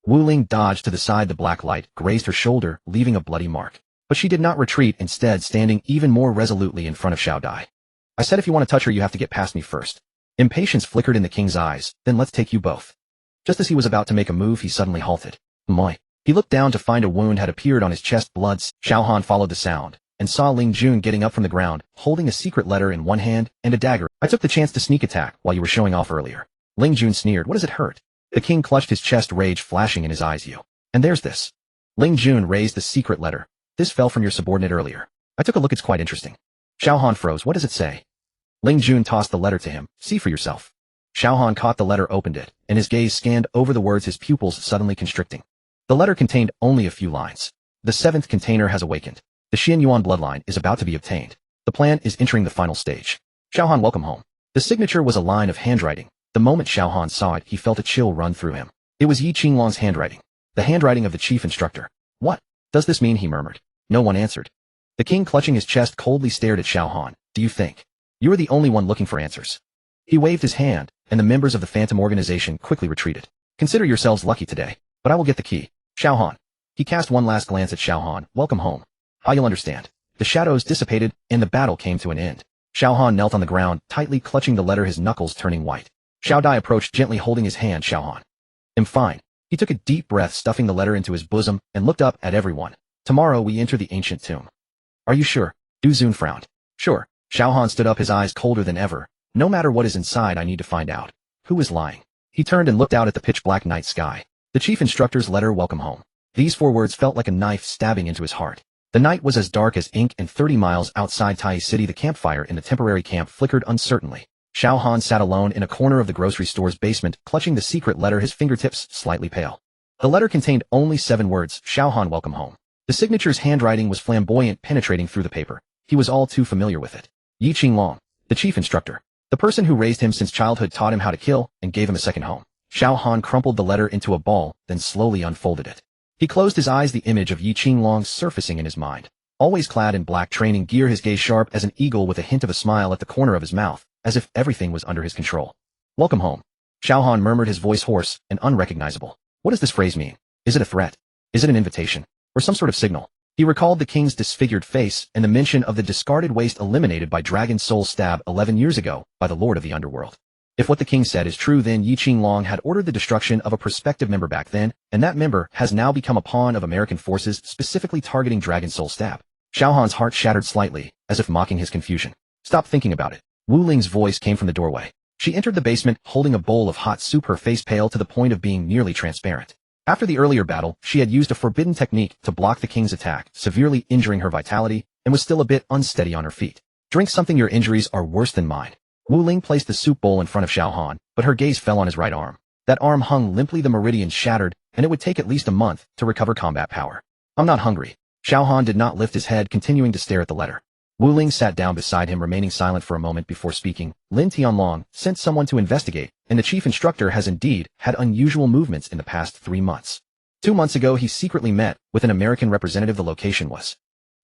Wu Ling dodged to the side, the black light grazed her shoulder, leaving a bloody mark. But she did not retreat, instead standing even more resolutely in front of Xiao Dai. I said if you want to touch her, you have to get past me first. Impatience flickered in the King's eyes. Then let's take you both. Just as he was about to make a move, he suddenly halted. Moi. He looked down to find a wound had appeared on his chest. Blood. Xiao Han followed the sound and saw Ling Jun getting up from the ground, holding a secret letter in one hand and a dagger. I took the chance to sneak attack while you were showing off earlier. Ling Jun sneered. What does it hurt? The King clutched his chest, rage flashing in his eyes. You. And there's this. Ling Jun raised the secret letter. This fell from your subordinate earlier. I took a look, it's quite interesting. Xiao Han froze. What does it say? Ling Jun tossed the letter to him. See for yourself. Xiao Han caught the letter, opened it, and his gaze scanned over the words, his pupils suddenly constricting. The letter contained only a few lines. The 7th container has awakened. The Xian Yuan bloodline is about to be obtained. The plan is entering the final stage. Xiao Han, welcome home. The signature was a line of handwriting. The moment Xiao Han saw it, he felt a chill run through him. It was Yi Qinglong's handwriting. The handwriting of the chief instructor. What does this mean? He murmured. No one answered. The King, clutching his chest, coldly stared at Xiao Han. Do you think you are the only one looking for answers? He waved his hand, and the members of the Phantom Organization quickly retreated. Consider yourselves lucky today, but I will get the key. Xiao Han. He cast one last glance at Xiao Han. Welcome home. How you'll understand. The shadows dissipated, and the battle came to an end. Xiao Han knelt on the ground, tightly clutching the letter, his knuckles turning white. Xiao Dai approached, gently holding his hand. Xiao Han. I'm fine. He took a deep breath, stuffing the letter into his bosom, and looked up at everyone. Tomorrow we enter the ancient tomb. Are you sure? Du Zun frowned. Sure. Xiao Han stood up, his eyes colder than ever. No matter what is inside, I need to find out. Who is lying? He turned and looked out at the pitch-black night sky. The chief instructor's letter, welcome home. These 4 words felt like a knife stabbing into his heart. The night was as dark as ink, and 30 miles outside Tai City the campfire in the temporary camp flickered uncertainly. Xiao Han sat alone in a corner of the grocery store's basement, clutching the secret letter, his fingertips slightly pale. The letter contained only 7 words, Xiao Han, welcome home. The signature's handwriting was flamboyant, penetrating through the paper. He was all too familiar with it. Yi Qinglong, the chief instructor. The person who raised him since childhood, taught him how to kill, and gave him a second home. Xiao Han crumpled the letter into a ball, then slowly unfolded it. He closed his eyes, the image of Yi Qinglong surfacing in his mind. Always clad in black training gear, his gaze sharp as an eagle with a hint of a smile at the corner of his mouth, as if everything was under his control. Welcome home. Xiao Han murmured, his voice hoarse and unrecognizable. What does this phrase mean? Is it a threat? Is it an invitation? Or some sort of signal? He recalled the king's disfigured face and the mention of the discarded waste eliminated by Dragon Soul Stab 11 years ago by the Lord of the Underworld. If what the king said is true, then Yi Qinglong had ordered the destruction of a prospective member back then, and that member has now become a pawn of American forces specifically targeting Dragon Soul Stab. Xiao Han's heart shattered slightly, as if mocking his confusion. Stop thinking about it. Wu Ling's voice came from the doorway. She entered the basement, holding a bowl of hot soup, her face pale to the point of being nearly transparent. After the earlier battle, she had used a forbidden technique to block the king's attack, severely injuring her vitality, and was still a bit unsteady on her feet. Drink something, your injuries are worse than mine. Wu Ling placed the soup bowl in front of Xiao Han, but her gaze fell on his right arm. That arm hung limply, the meridian shattered, and it would take at least a month to recover combat power. I'm not hungry. Xiao Han did not lift his head, continuing to stare at the letter. Wu Ling sat down beside him, remaining silent for a moment before speaking. Lin Tianlong sent someone to investigate, and the chief instructor has indeed had unusual movements in the past 3 months. 2 months ago, he secretly met with an American representative. The location was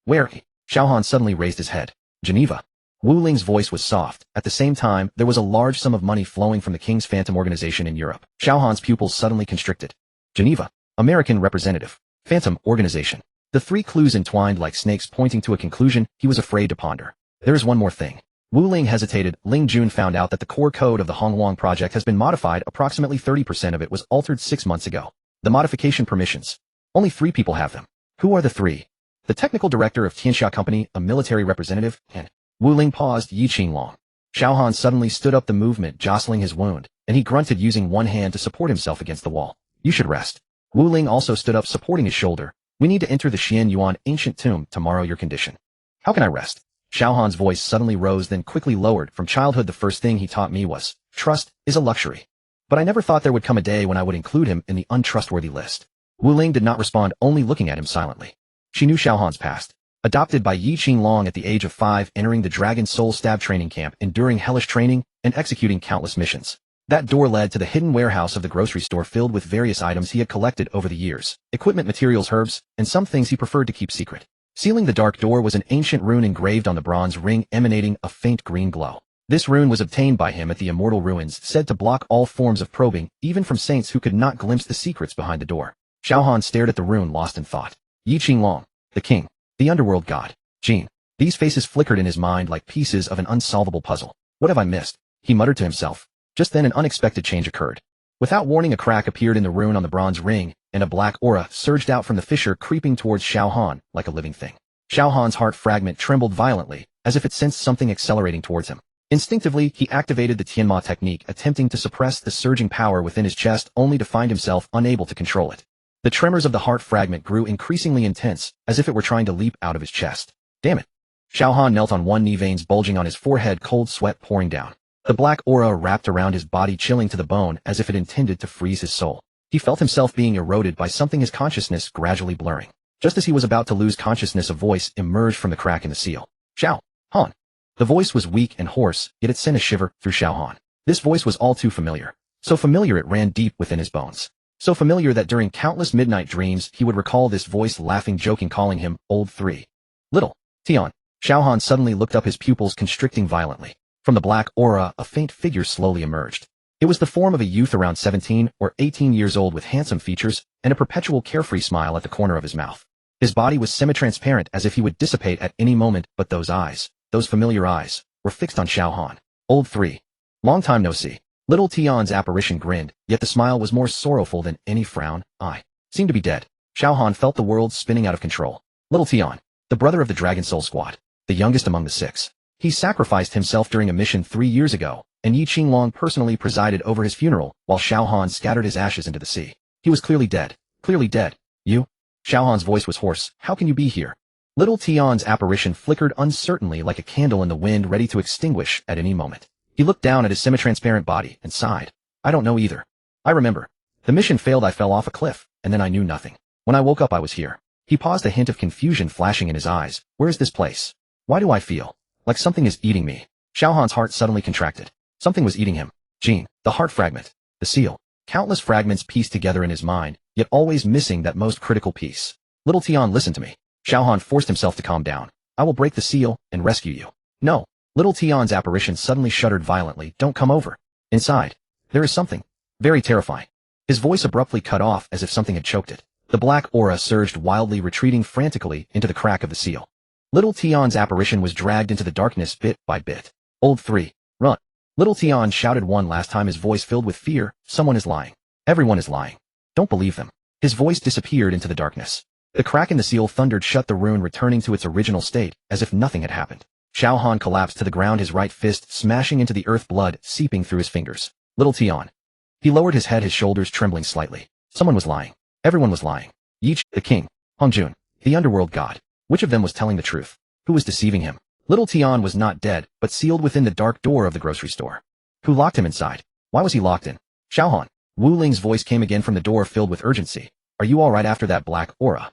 where? Xiao Han suddenly raised his head. Geneva. Wu Ling's voice was soft. At the same time, there was a large sum of money flowing from the King's Phantom Organization in Europe. Xiao Han's pupils suddenly constricted. Geneva. American representative. Phantom Organization. The 3 clues entwined like snakes, pointing to a conclusion he was afraid to ponder. There is one more thing. Wu Ling hesitated. Ling Jun found out that the core code of the Hongwang project has been modified. Approximately 30% of it was altered 6 months ago. The modification permissions. Only 3 people have them. Who are the 3? The technical director of Tianxia Company, a military representative, and Wu Ling paused. Yi Qinglong. Xiao Han suddenly stood up, the movement jostling his wound, and he grunted, using one hand to support himself against the wall. You should rest. Wu Ling also stood up, supporting his shoulder. We need to enter the Xian Yuan ancient tomb tomorrow. Your condition. How can I rest? Xiao Han's voice suddenly rose, then quickly lowered. From childhood, the first thing he taught me was, trust is a luxury. But I never thought there would come a day when I would include him in the untrustworthy list. Wu Ling did not respond, only looking at him silently. She knew Xiao Han's past. Adopted by Yi Qinglong at the age of 5, entering the Dragon Soul Stab training camp, enduring hellish training, and executing countless missions. That door led to the hidden warehouse of the grocery store, filled with various items he had collected over the years, equipment, materials, herbs, and some things he preferred to keep secret. Sealing the dark door was an ancient rune engraved on the bronze ring, emanating a faint green glow. This rune was obtained by him at the Immortal Ruins, said to block all forms of probing, even from saints who could not glimpse the secrets behind the door. Xiao Han stared at the rune, lost in thought. Yi Qinglong, the king, the underworld god, Jin. These faces flickered in his mind like pieces of an unsolvable puzzle. What have I missed? He muttered to himself. Just then an unexpected change occurred. Without warning, a crack appeared in the rune on the bronze ring, and a black aura surged out from the fissure, creeping towards Xiao Han like a living thing. Xiao Han's heart fragment trembled violently, as if it sensed something accelerating towards him. Instinctively, he activated the Tianma technique, attempting to suppress the surging power within his chest, only to find himself unable to control it. The tremors of the heart fragment grew increasingly intense, as if it were trying to leap out of his chest. Damn it. Xiao Han knelt on one knee, veins bulging on his forehead, cold sweat pouring down. The black aura wrapped around his body, chilling to the bone, as if it intended to freeze his soul. He felt himself being eroded by something, his consciousness gradually blurring. Just as he was about to lose consciousness, a voice emerged from the crack in the seal. Xiao Han. The voice was weak and hoarse, yet it sent a shiver through Xiao Han. This voice was all too familiar. So familiar it ran deep within his bones. So familiar that during countless midnight dreams he would recall this voice, laughing, joking, calling him Old 3. Little Tian. Xiao Han suddenly looked up, his pupils constricting violently. From the black aura, a faint figure slowly emerged. It was the form of a youth around 17 or 18 years old, with handsome features and a perpetual carefree smile at the corner of his mouth. His body was semi-transparent, as if he would dissipate at any moment, but those eyes, those familiar eyes, were fixed on Xiao Han. Old 3. Long time no see. Little Tian's apparition grinned, yet the smile was more sorrowful than any frown. I seem to be dead. Xiao Han felt the world spinning out of control. Little Tian, the brother of the Dragon Soul Squad, the youngest among the 6. He sacrificed himself during a mission 3 years ago, and Yi Qinglong personally presided over his funeral, while Xiao Han scattered his ashes into the sea. He was clearly dead. Clearly dead. You? Xiao Han's voice was hoarse. How can you be here? Little Tian's apparition flickered uncertainly like a candle in the wind ready to extinguish at any moment. He looked down at his semi-transparent body and sighed. I don't know either. I remember. The mission failed. I fell off a cliff, and then I knew nothing. When I woke up I was here. He paused, a hint of confusion flashing in his eyes. Where is this place? Why do I feel like something is eating me? Xiao Han's heart suddenly contracted. Something was eating him. Jean, the heart fragment, the seal. Countless fragments pieced together in his mind, yet always missing that most critical piece. Little Tian, listen to me. Xiao Han forced himself to calm down. I will break the seal and rescue you. No. Little Tian's apparition suddenly shuddered violently. Don't come over. Inside, there is something very terrifying. His voice abruptly cut off as if something had choked it. The black aura surged wildly, retreating frantically into the crack of the seal. Little Tian's apparition was dragged into the darkness bit by bit. Old 3. Run. Little Tian shouted one last time, his voice filled with fear. Someone is lying. Everyone is lying. Don't believe them. His voice disappeared into the darkness. The crack in the seal thundered shut, the rune returning to its original state, as if nothing had happened. Xiao Han collapsed to the ground, his right fist smashing into the earth, blood seeping through his fingers. Little Tian. He lowered his head, his shoulders trembling slightly. Someone was lying. Everyone was lying. Yi, the king. Hongjun, the underworld god. Which of them was telling the truth? Who was deceiving him? Little Tian was not dead, but sealed within the dark door of the grocery store. Who locked him inside? Why was he locked in? Xiao Han. Wu Ling's voice came again from the door, filled with urgency. Are you all right after that black aura?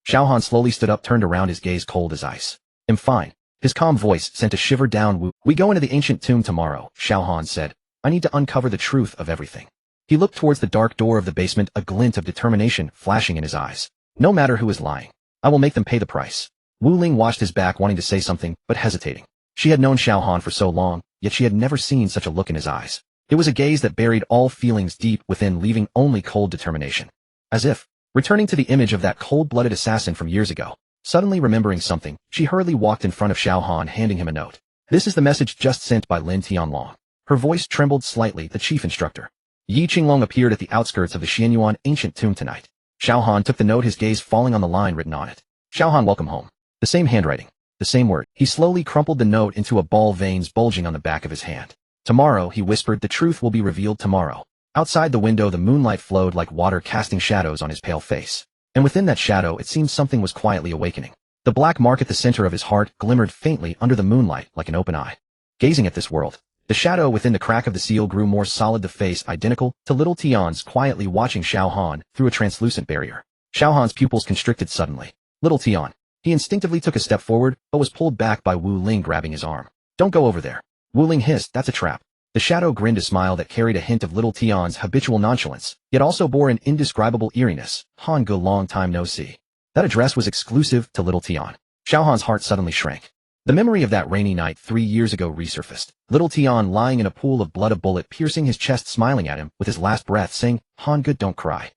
Xiao Han slowly stood up, turned around, his gaze cold as ice. I'm fine. His calm voice sent a shiver down Wu. We go into the ancient tomb tomorrow, Xiao Han said. I need to uncover the truth of everything. He looked towards the dark door of the basement, a glint of determination flashing in his eyes. No matter who is lying, I will make them pay the price. Wu Ling watched his back, wanting to say something, but hesitating. She had known Xiao Han for so long, yet she had never seen such a look in his eyes. It was a gaze that buried all feelings deep within, leaving only cold determination. As if returning to the image of that cold-blooded assassin from years ago. Suddenly remembering something, she hurriedly walked in front of Xiao Han, handing him a note. This is the message just sent by Lin Tianlong. Her voice trembled slightly. The chief instructor. Yi Qinglong appeared at the outskirts of the Xianyuan ancient tomb tonight. Xiao Han took the note, his gaze falling on the line written on it. Xiao Han, welcome home. The same handwriting. The same word. He slowly crumpled the note into a ball, veins bulging on the back of his hand. Tomorrow, he whispered, the truth will be revealed tomorrow. Outside the window, the moonlight flowed like water, casting shadows on his pale face. And within that shadow, it seemed something was quietly awakening. The black mark at the center of his heart glimmered faintly under the moonlight like an open eye. Gazing at this world, the shadow within the crack of the seal grew more solid, the face identical to Little Tian's, quietly watching Xiao Han through a translucent barrier. Xiao Han's pupils constricted suddenly. Little Tian. He instinctively took a step forward, but was pulled back by Wu Ling grabbing his arm. Don't go over there. Wu Ling hissed, that's a trap. The shadow grinned, a smile that carried a hint of Little Tian's habitual nonchalance, yet also bore an indescribable eeriness. Han Ge, long time no see. That address was exclusive to Little Tian. Xiao Han's heart suddenly shrank. The memory of that rainy night 3 years ago resurfaced. Little Tian lying in a pool of blood, a bullet piercing his chest, smiling at him with his last breath, saying, Han Ge, don't cry.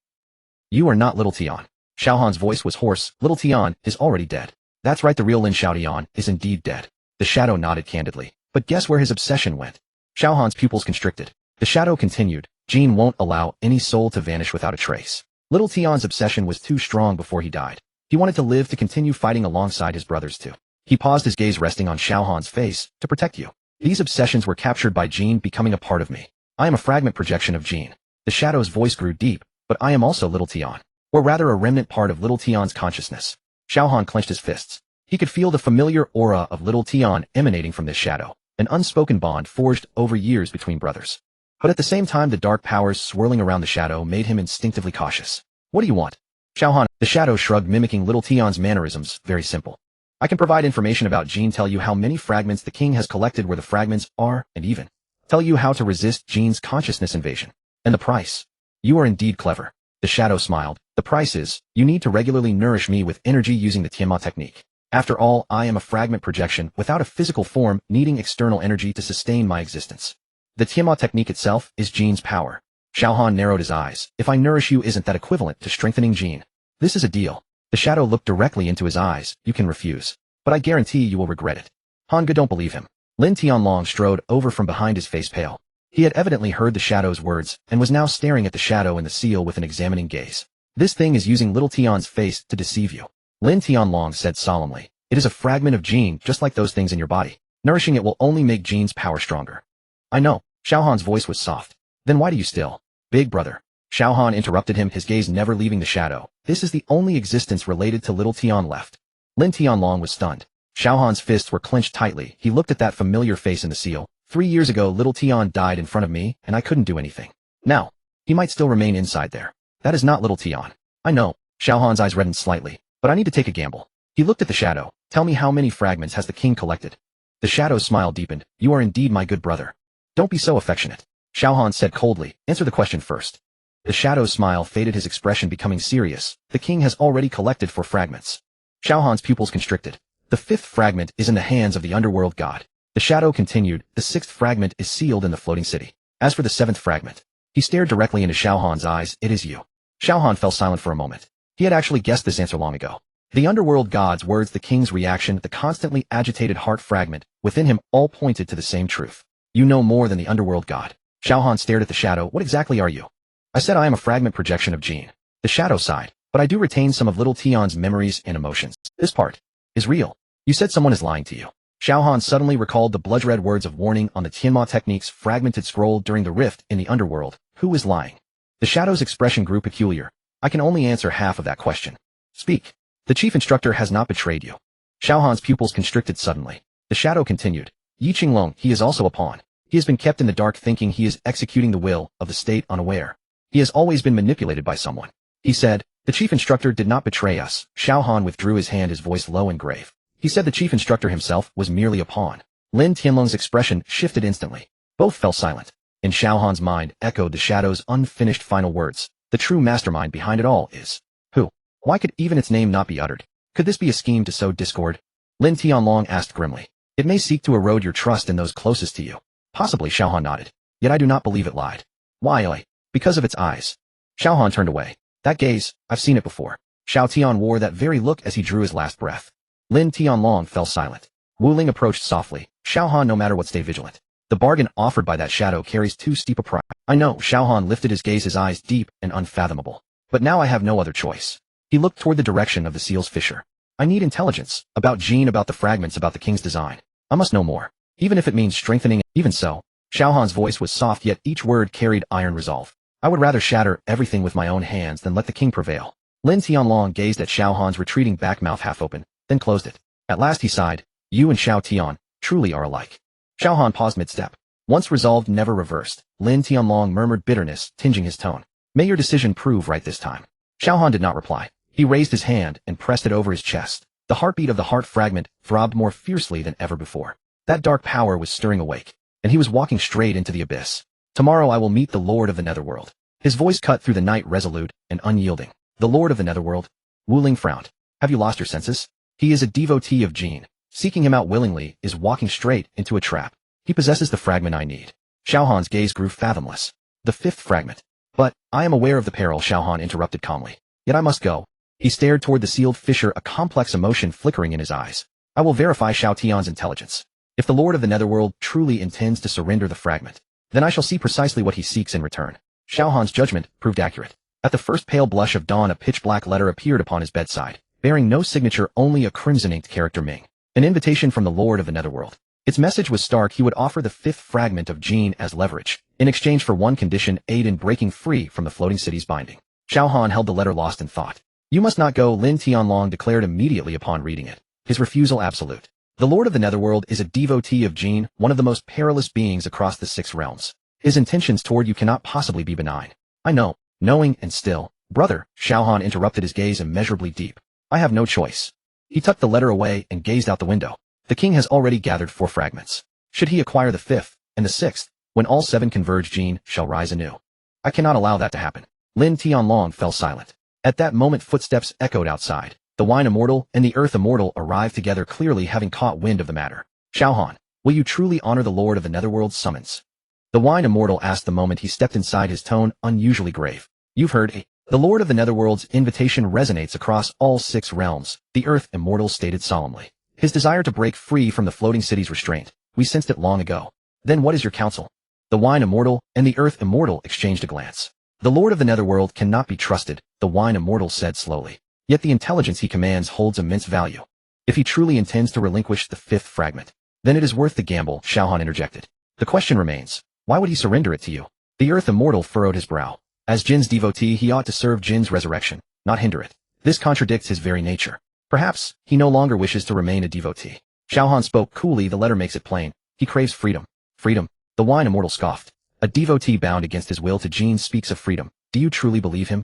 You are not Little Tian. Xiao Han's voice was hoarse. Little Tian is already dead. That's right, the real Lin Xiaotian is indeed dead. The shadow nodded candidly. But guess where his obsession went? Xiao Han's pupils constricted. The shadow continued. Jean won't allow any soul to vanish without a trace. Little Tian's obsession was too strong before he died. He wanted to live, to continue fighting alongside his brothers too. He paused, his gaze resting on Xiao Han's face. To protect you. These obsessions were captured by Jean, becoming a part of me. I am a fragment projection of Jean. The shadow's voice grew deep, but I am also Little Tian. Or rather a remnant part of Little Tian's consciousness. Xiao Han clenched his fists. He could feel the familiar aura of Little Tian emanating from this shadow, an unspoken bond forged over years between brothers. But at the same time, the dark powers swirling around the shadow made him instinctively cautious. What do you want? Xiao Han. The shadow shrugged, mimicking Little Tian's mannerisms. Very simple. I can provide information about Jean, tell you how many fragments the king has collected, where the fragments are, and even tell you how to resist Jean's consciousness invasion. And the price. You are indeed clever. The shadow smiled. The price is, you need to regularly nourish me with energy using the Tianma technique. After all, I am a fragment projection without a physical form, needing external energy to sustain my existence. The Tianma technique itself is Jean's power. Xiao Han narrowed his eyes. If I nourish you, isn't that equivalent to strengthening Jean? This is a deal. The shadow looked directly into his eyes. You can refuse, but I guarantee you will regret it. Han Ge, don't believe him. Lin Tianlong strode over from behind, his face pale. He had evidently heard the shadow's words, and was now staring at the shadow in the seal with an examining gaze. This thing is using Little Tian's face to deceive you. Lin Tianlong said solemnly. It is a fragment of Jean, just like those things in your body. Nourishing it will only make Jean's power stronger. I know. Xiao Han's voice was soft. Then why do you still? Big brother. Xiao Han interrupted him, his gaze never leaving the shadow. This is the only existence related to little Tian left. Lin Tianlong was stunned. Xiao Han's fists were clenched tightly. He looked at that familiar face in the seal. 3 years ago, little Tian died in front of me, and I couldn't do anything. Now, he might still remain inside there. That is not little Tian. I know. Xiao Han's eyes reddened slightly, but I need to take a gamble. He looked at the shadow. Tell me, how many fragments has the king collected? The shadow's smile deepened. You are indeed my good brother. Don't be so affectionate. Xiao Han said coldly. Answer the question first. The shadow's smile faded, his expression becoming serious. The king has already collected 4 fragments. Xiao Han's pupils constricted. The 5th fragment is in the hands of the underworld god. The shadow continued. The 6th fragment is sealed in the floating city. As for the 7th fragment, he stared directly into Xiao Han's eyes. It is you. Xiao Han fell silent for a moment. He had actually guessed this answer long ago. The underworld god's words, the king's reaction, the constantly agitated heart fragment within him all pointed to the same truth. You know more than the underworld god. Xiao Han stared at the shadow. What exactly are you? I said I am a fragment projection of Jin. The shadow sighed. But I do retain some of little Tian's memories and emotions. This part is real. You said someone is lying to you. Xiao Han suddenly recalled the blood-red words of warning on the Tianma technique's fragmented scroll during the rift in the underworld. Who is lying? The shadow's expression grew peculiar. I can only answer half of that question. Speak. The chief instructor has not betrayed you. Xiao Han's pupils constricted suddenly. The shadow continued. Yi Qinglong, he is also a pawn. He has been kept in the dark thinking he is executing the will of the state unaware. He has always been manipulated by someone. He said, the chief instructor did not betray us. Xiao Han withdrew his hand, his voice low and grave. He said the chief instructor himself was merely a pawn. Lin Tianlong's expression shifted instantly. Both fell silent. In Xiao Han's mind echoed the shadow's unfinished final words. The true mastermind behind it all is who? Why could even its name not be uttered? Could this be a scheme to sow discord? Lin Tianlong asked grimly. It may seek to erode your trust in those closest to you. Possibly, Xiao Han nodded. Yet I do not believe it lied. Why? Because of its eyes. Xiao Han turned away. That gaze, I've seen it before. Xiao Tian wore that very look as he drew his last breath. Lin Tianlong fell silent. Wu Ling approached softly. Xiao Han, no matter what, stay vigilant. The bargain offered by that shadow carries too steep a price. I know. Xiao Han lifted his gaze, his eyes deep and unfathomable. But now I have no other choice. He looked toward the direction of the seal's fissure. I need intelligence. About Jin, about the fragments, about the king's design. I must know more. Even if it means strengthening. Even so. Xiao Han's voice was soft, yet each word carried iron resolve. I would rather shatter everything with my own hands than let the king prevail. Lin Tianlong gazed at Xiao Han's retreating back, mouth half open, then closed it. At last he sighed. You and Xiao Tian truly are alike. Xiao Han paused mid-step. Once resolved, never reversed. Lin Tianlong murmured, bitterness tinging his tone. May your decision prove right this time. Xiao Han did not reply. He raised his hand and pressed it over his chest. The heartbeat of the heart fragment throbbed more fiercely than ever before. That dark power was stirring awake, and he was walking straight into the abyss. Tomorrow I will meet the Lord of the Netherworld. His voice cut through the night, resolute and unyielding. The Lord of the Netherworld? Wu Ling frowned. Have you lost your senses? He is a devotee of Jin. Seeking him out willingly is walking straight into a trap. He possesses the fragment I need. Xiao Han's gaze grew fathomless. The 5th fragment. But, I am aware of the peril, Xiao Han interrupted calmly. Yet I must go. He stared toward the sealed fissure, a complex emotion flickering in his eyes. I will verify Xiao Tian's intelligence. If the Lord of the Netherworld truly intends to surrender the fragment, then I shall see precisely what he seeks in return. Xiao Han's judgment proved accurate. At the first pale blush of dawn, a pitch-black letter appeared upon his bedside, bearing no signature, only a crimson-inked character Ming. An invitation from the Lord of the Netherworld. Its message was stark. He would offer the 5th fragment of Jin as leverage, in exchange for one condition: aid in breaking free from the floating city's binding. Xiao Han held the letter lost in thought. You must not go, Lin Tianlong declared immediately upon reading it. His refusal absolute. The Lord of the Netherworld is a devotee of Jin, one of the most perilous beings across the 6 realms. His intentions toward you cannot possibly be benign. I know. Knowing and still. Brother, Xiao Han interrupted, his gaze immeasurably deep. I have no choice. He tucked the letter away and gazed out the window. The king has already gathered 4 fragments. Should he acquire the 5th, and the 6th, when all 7 converge, Jin shall rise anew. I cannot allow that to happen. Lin Tianlong fell silent. At that moment footsteps echoed outside. The wine immortal and the earth immortal arrived together, clearly having caught wind of the matter. Xiao Han, will you truly honor the Lord of the Netherworld's summons? The wine immortal asked the moment he stepped inside, his tone unusually grave. You've heard it. The Lord of the Netherworld's invitation resonates across all 6 realms, the earth immortal stated solemnly. His desire to break free from the floating city's restraint. We sensed it long ago. Then what is your counsel? The wine immortal and the earth immortal exchanged a glance. The Lord of the Netherworld cannot be trusted, the wine immortal said slowly. Yet the intelligence he commands holds immense value. If he truly intends to relinquish the 5th fragment, then it is worth the gamble, Xiao Han interjected. The question remains, why would he surrender it to you? The earth immortal furrowed his brow. As Jin's devotee, he ought to serve Jin's resurrection, not hinder it. This contradicts his very nature. Perhaps, he no longer wishes to remain a devotee. Xiao Han spoke coolly. The letter makes it plain. He craves freedom. Freedom. The wine immortal scoffed. A devotee bound against his will to Jin speaks of freedom. Do you truly believe him?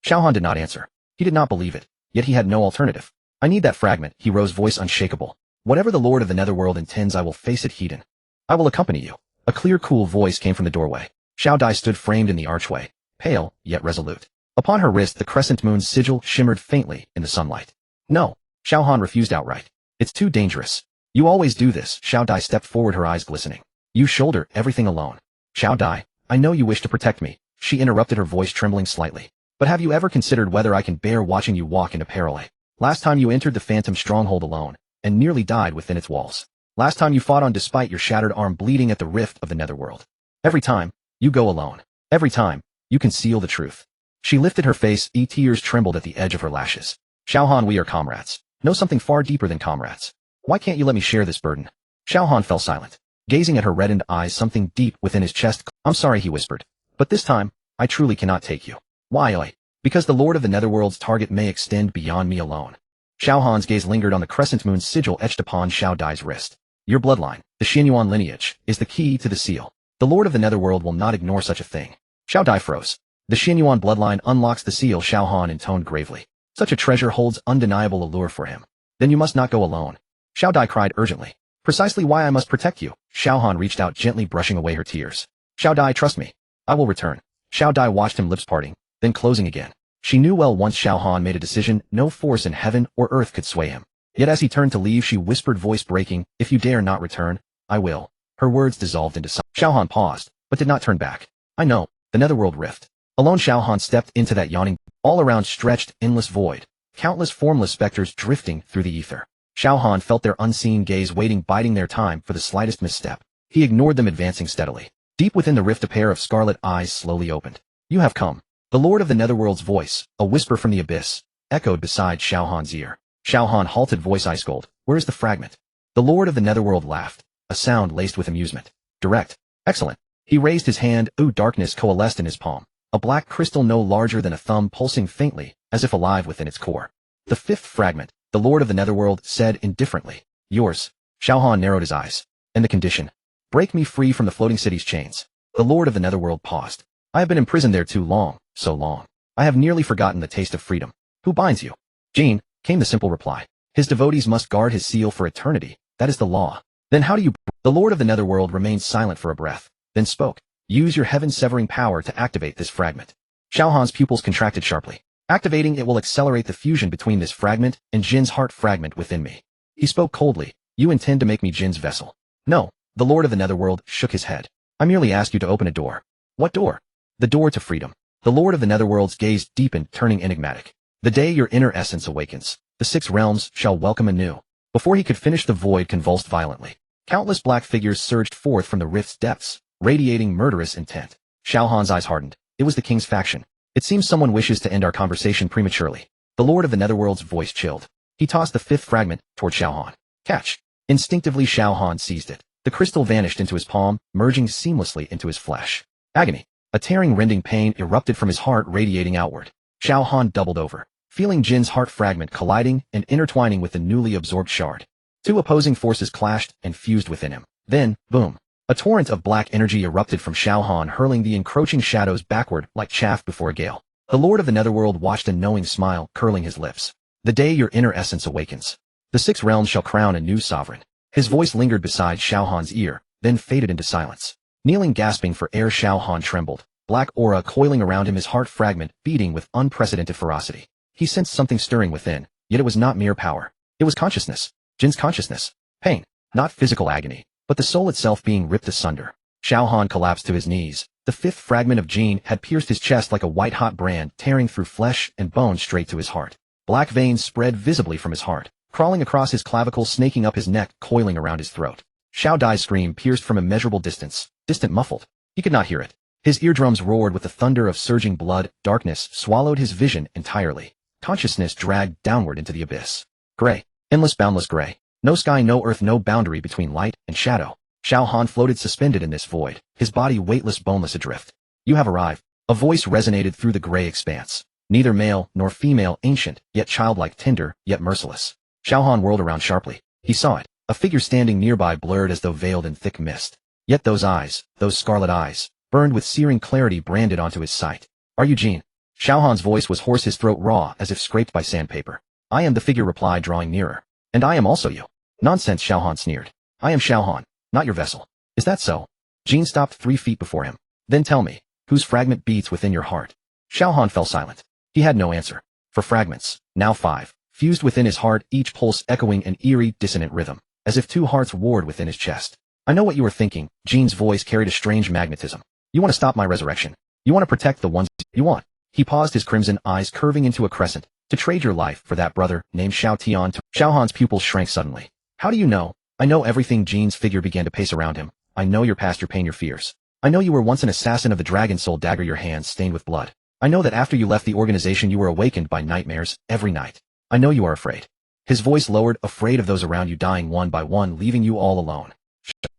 Xiao Han did not answer. He did not believe it, yet he had no alternative. I need that fragment, he rose, voice unshakable. Whatever the Lord of the Netherworld intends, I will face it heed in. I will accompany you. A clear, cool voice came from the doorway. Xiao Dai stood framed in the archway, pale, yet resolute. Upon her wrist the crescent moon's sigil shimmered faintly in the sunlight. No, Xiao Han refused outright. It's too dangerous. You always do this. Xiao Dai stepped forward, her eyes glistening. You shoulder everything alone. Xiao Dai, I know you wish to protect me, she interrupted, her voice trembling slightly. But have you ever considered whether I can bear watching you walk into peril? Last time you entered the phantom stronghold alone, and nearly died within its walls. Last time you fought on despite your shattered arm bleeding at the rift of the netherworld. Every time, you go alone. Every time, you conceal the truth. She lifted her face, tears trembled at the edge of her lashes. Xiao Han, we are comrades. Know something far deeper than comrades. Why can't you let me share this burden? Xiao Han fell silent, gazing at her reddened eyes, something deep within his chest. I'm sorry, he whispered. But this time, I truly cannot take you. Why? Because the Lord of the Netherworld's target may extend beyond me alone. Xiao Han's gaze lingered on the crescent moon's sigil etched upon Xiao Dai's wrist. Your bloodline, the Xianyuan lineage, is the key to the seal. The Lord of the Netherworld will not ignore such a thing. Xiao Dai froze. The Xianyuan bloodline unlocks the seal, Xiao Han intoned gravely. Such a treasure holds undeniable allure for him. Then you must not go alone. Xiao Dai cried urgently. Precisely why I must protect you. Xiao Han reached out, gently brushing away her tears. Xiao Dai, trust me. I will return. Xiao Dai watched him, lips parting, then closing again. She knew well once Xiao Han made a decision, no force in heaven or earth could sway him. Yet as he turned to leave, she whispered, voice breaking, if you dare not return, I will. Her words dissolved into silence. Xiao Han paused, but did not turn back. I know, the netherworld rift. Alone Xiao Han stepped into that yawning, all around stretched, endless void. Countless formless specters drifting through the ether. Xiao Han felt their unseen gaze waiting, biding their time for the slightest misstep. He ignored them, advancing steadily. Deep within the rift a pair of scarlet eyes slowly opened. You have come. The Lord of the Netherworld's voice, a whisper from the abyss, echoed beside Xiao Han's ear. Xiao Han halted, voice ice cold. Where is the fragment? The Lord of the Netherworld laughed, a sound laced with amusement. Direct. Excellent. He raised his hand, darkness coalesced in his palm. A black crystal no larger than a thumb pulsing faintly, as if alive within its core. The fifth fragment, the Lord of the Netherworld said indifferently. Yours. Xiao Han narrowed his eyes. And the condition? Break me free from the floating city's chains. The Lord of the Netherworld paused. I have been imprisoned there too long, so long. I have nearly forgotten the taste of freedom. Who binds you? Jin, came the simple reply. His devotees must guard his seal for eternity. That is the law. Then how do you... The Lord of the Netherworld remained silent for a breath, then spoke. Use your heaven-severing power to activate this fragment. Xiao Han's pupils contracted sharply. Activating it will accelerate the fusion between this fragment and Jin's heart fragment within me. He spoke coldly. You intend to make me Jin's vessel? No. The Lord of the Netherworld shook his head. I merely ask you to open a door. What door? The door to freedom. The Lord of the Netherworld's gaze deepened, turning enigmatic. The day your inner essence awakens, the six realms shall welcome anew. Before he could finish, the void convulsed violently. Countless black figures surged forth from the rift's depths, radiating murderous intent. Xiao Han's eyes hardened. It was the king's faction. It seems someone wishes to end our conversation prematurely. The Lord of the Netherworld's voice chilled. He tossed the fifth fragment toward Xiao Han. Catch. Instinctively Xiao Han seized it. The crystal vanished into his palm, merging seamlessly into his flesh. Agony. A tearing, rending pain erupted from his heart, radiating outward. Xiao Han doubled over, feeling Jin's heart fragment colliding and intertwining with the newly absorbed shard. Two opposing forces clashed and fused within him. Then, boom. A torrent of black energy erupted from Xiao Han, hurling the encroaching shadows backward like chaff before a gale. The Lord of the Netherworld watched, a knowing smile curling his lips. The day your inner essence awakens, the six realms shall crown a new sovereign. His voice lingered beside Xiao Han's ear, then faded into silence. Kneeling, gasping for air, Xiao Han trembled, black aura coiling around him, his heart fragment beating with unprecedented ferocity. He sensed something stirring within, yet it was not mere power. It was consciousness. Jin's consciousness. Pain. Not physical agony, but the soul itself being ripped asunder. Xiao Han collapsed to his knees. The fifth fragment of Jin had pierced his chest like a white-hot brand, tearing through flesh and bone straight to his heart. Black veins spread visibly from his heart, crawling across his clavicle, snaking up his neck, coiling around his throat. Xiao Dai's scream pierced from immeasurable distance, distant, muffled. He could not hear it. His eardrums roared with the thunder of surging blood. Darkness swallowed his vision entirely. Consciousness dragged downward into the abyss. Gray. Endless, boundless gray. No sky, no earth, no boundary between light and shadow. Xiao Han floated suspended in this void, his body weightless, boneless adrift. You have arrived. A voice resonated through the gray expanse. Neither male nor female, ancient, yet childlike, tender, yet merciless. Xiao Han whirled around sharply. He saw it. A figure standing nearby, blurred as though veiled in thick mist. Yet those eyes, those scarlet eyes, burned with searing clarity, branded onto his sight. Are you Jin? Xiao Han's voice was hoarse, his throat raw, as if scraped by sandpaper. I am, the figure replied, drawing nearer. And I am also you. Nonsense, Xiao Han sneered. I am Xiao Han, not your vessel. Is that so? Jin stopped 3 feet before him. Then tell me, whose fragment beats within your heart? Xiao Han fell silent. He had no answer. For fragments, now 5, fused within his heart, each pulse echoing an eerie, dissonant rhythm, as if 2 hearts warred within his chest. I know what you are thinking. Jin's voice carried a strange magnetism. You want to stop my resurrection. You want to protect the ones you want. He paused, his crimson eyes curving into a crescent. To trade your life for that brother named Xiao Tian. Xiao Han's pupils shrank suddenly. How do you know? I know everything. Jin's figure began to pace around him. I know your past, your pain, your fears. I know you were once an assassin of the Dragon Soul dagger, your hands stained with blood. I know that after you left the organization you were awakened by nightmares every night. I know you are afraid. His voice lowered, afraid of those around you dying one by one, leaving you all alone.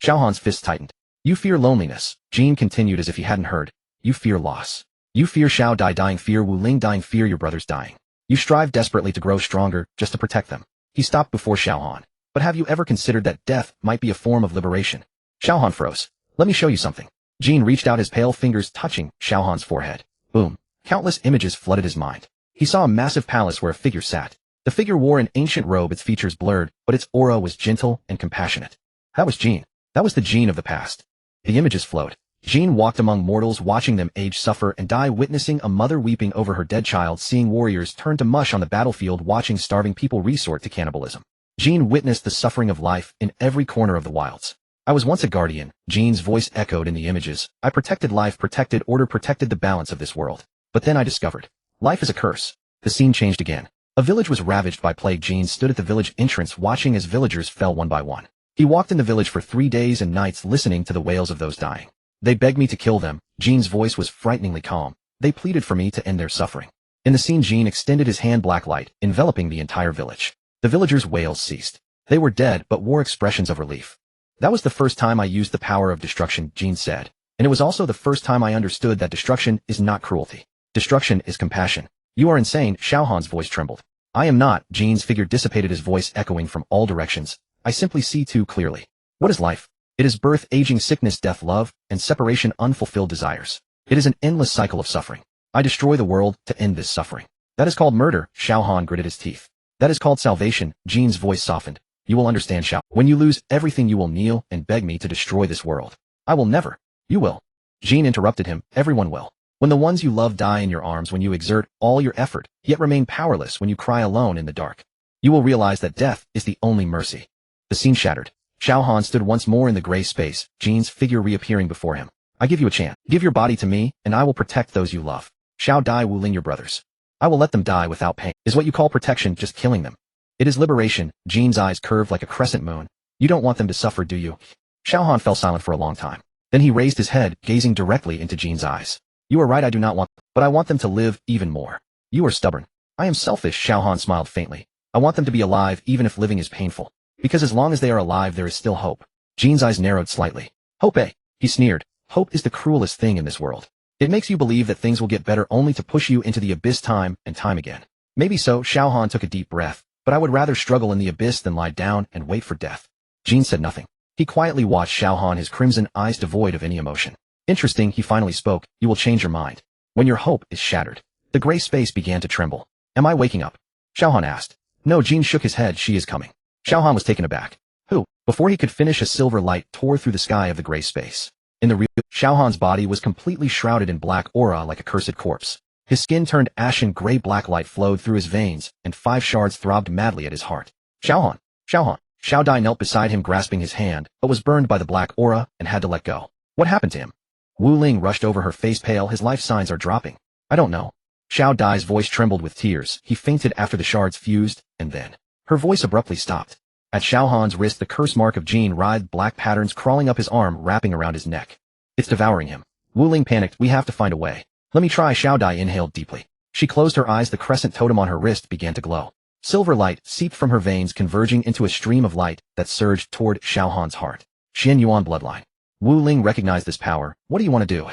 Xiao Han's fist tightened. You fear loneliness, Jin continued as if he hadn't heard. You fear loss. You fear Xiao Dai dying, fear Wu Ling dying, fear your brothers dying. You strive desperately to grow stronger, just to protect them. He stopped before Xiao Han. But have you ever considered that death might be a form of liberation? Xiao Han froze. Let me show you something. Jin reached out, his pale fingers touching Xiao Han's forehead. Boom. Countless images flooded his mind. He saw a massive palace where a figure sat. The figure wore an ancient robe, its features blurred, but its aura was gentle and compassionate. That was Jin. That was the Jin of the past. The images flowed. Jin walked among mortals, watching them age, suffer, and die, witnessing a mother weeping over her dead child, seeing warriors turn to mush on the battlefield, watching starving people resort to cannibalism. Jin witnessed the suffering of life in every corner of the wilds. I was once a guardian, Jin's voice echoed in the images. I protected life, protected order, protected the balance of this world. But then I discovered, life is a curse. The scene changed again. A village was ravaged by plague. Jin stood at the village entrance, watching as villagers fell one by one. He walked in the village for 3 days and nights, listening to the wails of those dying. They begged me to kill them. Jin's voice was frighteningly calm. They pleaded for me to end their suffering. In the scene, Jin extended his hand, black light, enveloping the entire village. The villagers' wails ceased. They were dead, but wore expressions of relief. That was the first time I used the power of destruction, Jin said. And it was also the first time I understood that destruction is not cruelty. Destruction is compassion. You are insane, Xiao Han's voice trembled. I am not, Jin's figure dissipated, his voice echoing from all directions. I simply see too clearly. What is life? It is birth, aging, sickness, death, love, and separation, unfulfilled desires. It is an endless cycle of suffering. I destroy the world to end this suffering. That is called murder, Xiao Han gritted his teeth. That is called salvation, Jin's voice softened. You will understand, Xiao. When you lose everything you will kneel and beg me to destroy this world. I will never. You will. Jin interrupted him. Everyone will. When the ones you love die in your arms, when you exert all your effort, yet remain powerless, when you cry alone in the dark. You will realize that death is the only mercy. The scene shattered. Xiao Han stood once more in the gray space, Jin's figure reappearing before him. I give you a chance. Give your body to me, and I will protect those you love. Xiao Dai, Wu Ling, your brothers. I will let them die without pain. Is what you call protection just killing them? It is liberation. Jin's eyes curved like a crescent moon. You don't want them to suffer, do you? Xiao Han fell silent for a long time. Then he raised his head, gazing directly into Jin's eyes. You are right, I do not want, but I want them to live even more. You are stubborn. I am selfish, Xiao Han smiled faintly. I want them to be alive even if living is painful. Because as long as they are alive there is still hope. Jin's eyes narrowed slightly. Hope, eh? He sneered. Hope is the cruelest thing in this world. It makes you believe that things will get better only to push you into the abyss time and time again. Maybe so, Xiao Han took a deep breath, but I would rather struggle in the abyss than lie down and wait for death. Jin said nothing. He quietly watched Xiao Han, his crimson eyes devoid of any emotion. Interesting, he finally spoke. You will change your mind. When your hope is shattered. The gray space began to tremble. Am I waking up? Xiao Han asked. No, Jin shook his head. She is coming. Xiao Han was taken aback. Who? Before he could finish, a silver light tore through the sky of the gray space. In the real, Xiao Han's body was completely shrouded in black aura like a cursed corpse. His skin turned ashen gray, black light flowed through his veins, and 5 shards throbbed madly at his heart. Xiao Han! Xiao Han! Xiao Dai knelt beside him, grasping his hand, but was burned by the black aura and had to let go. What happened to him? Wu Ling rushed over, her face pale. His life signs are dropping. I don't know. Xiao Dai's voice trembled with tears. He fainted after the shards fused, and then her voice abruptly stopped. At Xiao Han's wrist, the curse mark of Jin writhed, black patterns crawling up his arm, wrapping around his neck. It's devouring him. Wu Ling panicked. We have to find a way. Let me try. Xiao Dai inhaled deeply. She closed her eyes. The crescent totem on her wrist began to glow. Silver light seeped from her veins, converging into a stream of light that surged toward Xiao Han's heart. Xian Yuan bloodline. Wu Ling recognized this power. What do you want to do?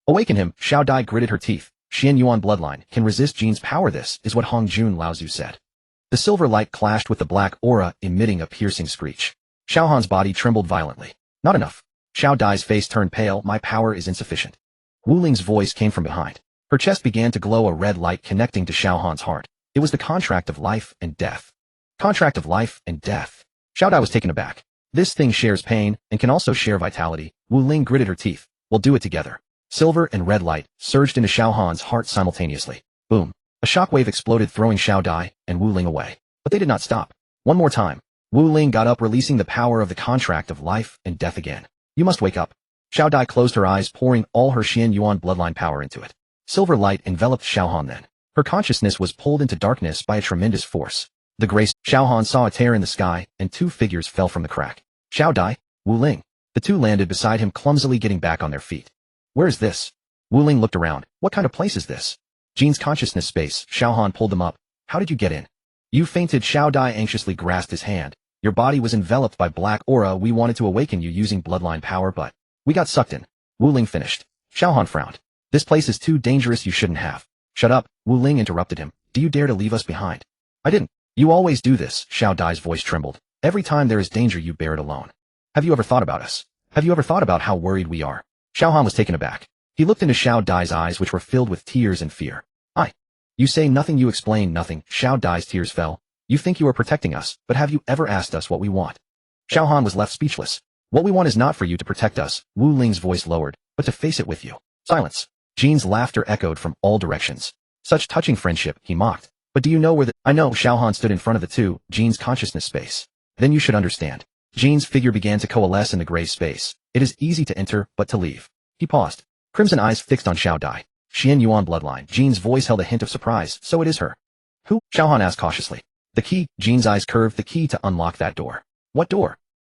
Awaken him, Xiao Dai gritted her teeth. Xian Yuan bloodline can resist Jin's power. This is what Hong Jun Laozu said. The silver light clashed with the black aura, emitting a piercing screech. Xiao Han's body trembled violently. Not enough. Xiao Dai's face turned pale. My power is insufficient. Wu Ling's voice came from behind. Her chest began to glow, a red light connecting to Xiao Han's heart. It was the contract of life and death. Contract of life and death. Xiao Dai was taken aback. This thing shares pain and can also share vitality. Wu Ling gritted her teeth. We'll do it together. Silver and red light surged into Xiao Han's heart simultaneously. Boom. A shockwave exploded, throwing Xiao Dai and Wu Ling away. But they did not stop. One more time. Wu Ling got up, releasing the power of the contract of life and death again. You must wake up. Xiao Dai closed her eyes, pouring all her Xian Yuan bloodline power into it. Silver light enveloped Xiao Han then. Her consciousness was pulled into darkness by a tremendous force. The grace. Xiao Han saw a tear in the sky, and two figures fell from the crack. Xiao Dai, Wu Ling. The two landed beside him, clumsily getting back on their feet. Where is this? Wu Ling looked around. What kind of place is this? Jin's consciousness space. Xiao Han pulled them up. How did you get in? You fainted. Xiao Dai anxiously grasped his hand. Your body was enveloped by black aura. We wanted to awaken you using bloodline power, but we got sucked in. Wu Ling finished. Xiao Han frowned. This place is too dangerous. You shouldn't have. Shut up, Wu Ling interrupted him. Do you dare to leave us behind? I didn't. You always do this. Xiao Dai's voice trembled. Every time there is danger, you bear it alone. Have you ever thought about us? Have you ever thought about how worried we are? Xiao Han was taken aback. He looked into Xiao Dai's eyes, which were filled with tears and fear. You say nothing, you explain nothing. Xiao Dai's tears fell. You think you are protecting us, but have you ever asked us what we want? Xiao Han was left speechless. What we want is not for you to protect us, Wu Ling's voice lowered, but to face it with you. Silence. Jin's laughter echoed from all directions. Such touching friendship, he mocked. But do you know where the— I know. Xiao Han stood in front of the two, Jin's consciousness space. Then you should understand. Jin's figure began to coalesce in the gray space. It is easy to enter, but to leave. He paused. Crimson eyes fixed on Xiao Dai. Xian Yuan bloodline. Jin's voice held a hint of surprise. So it is her. Who? Xiao Han asked cautiously. The key. Jin's eyes curved. The key to unlock that door. What door?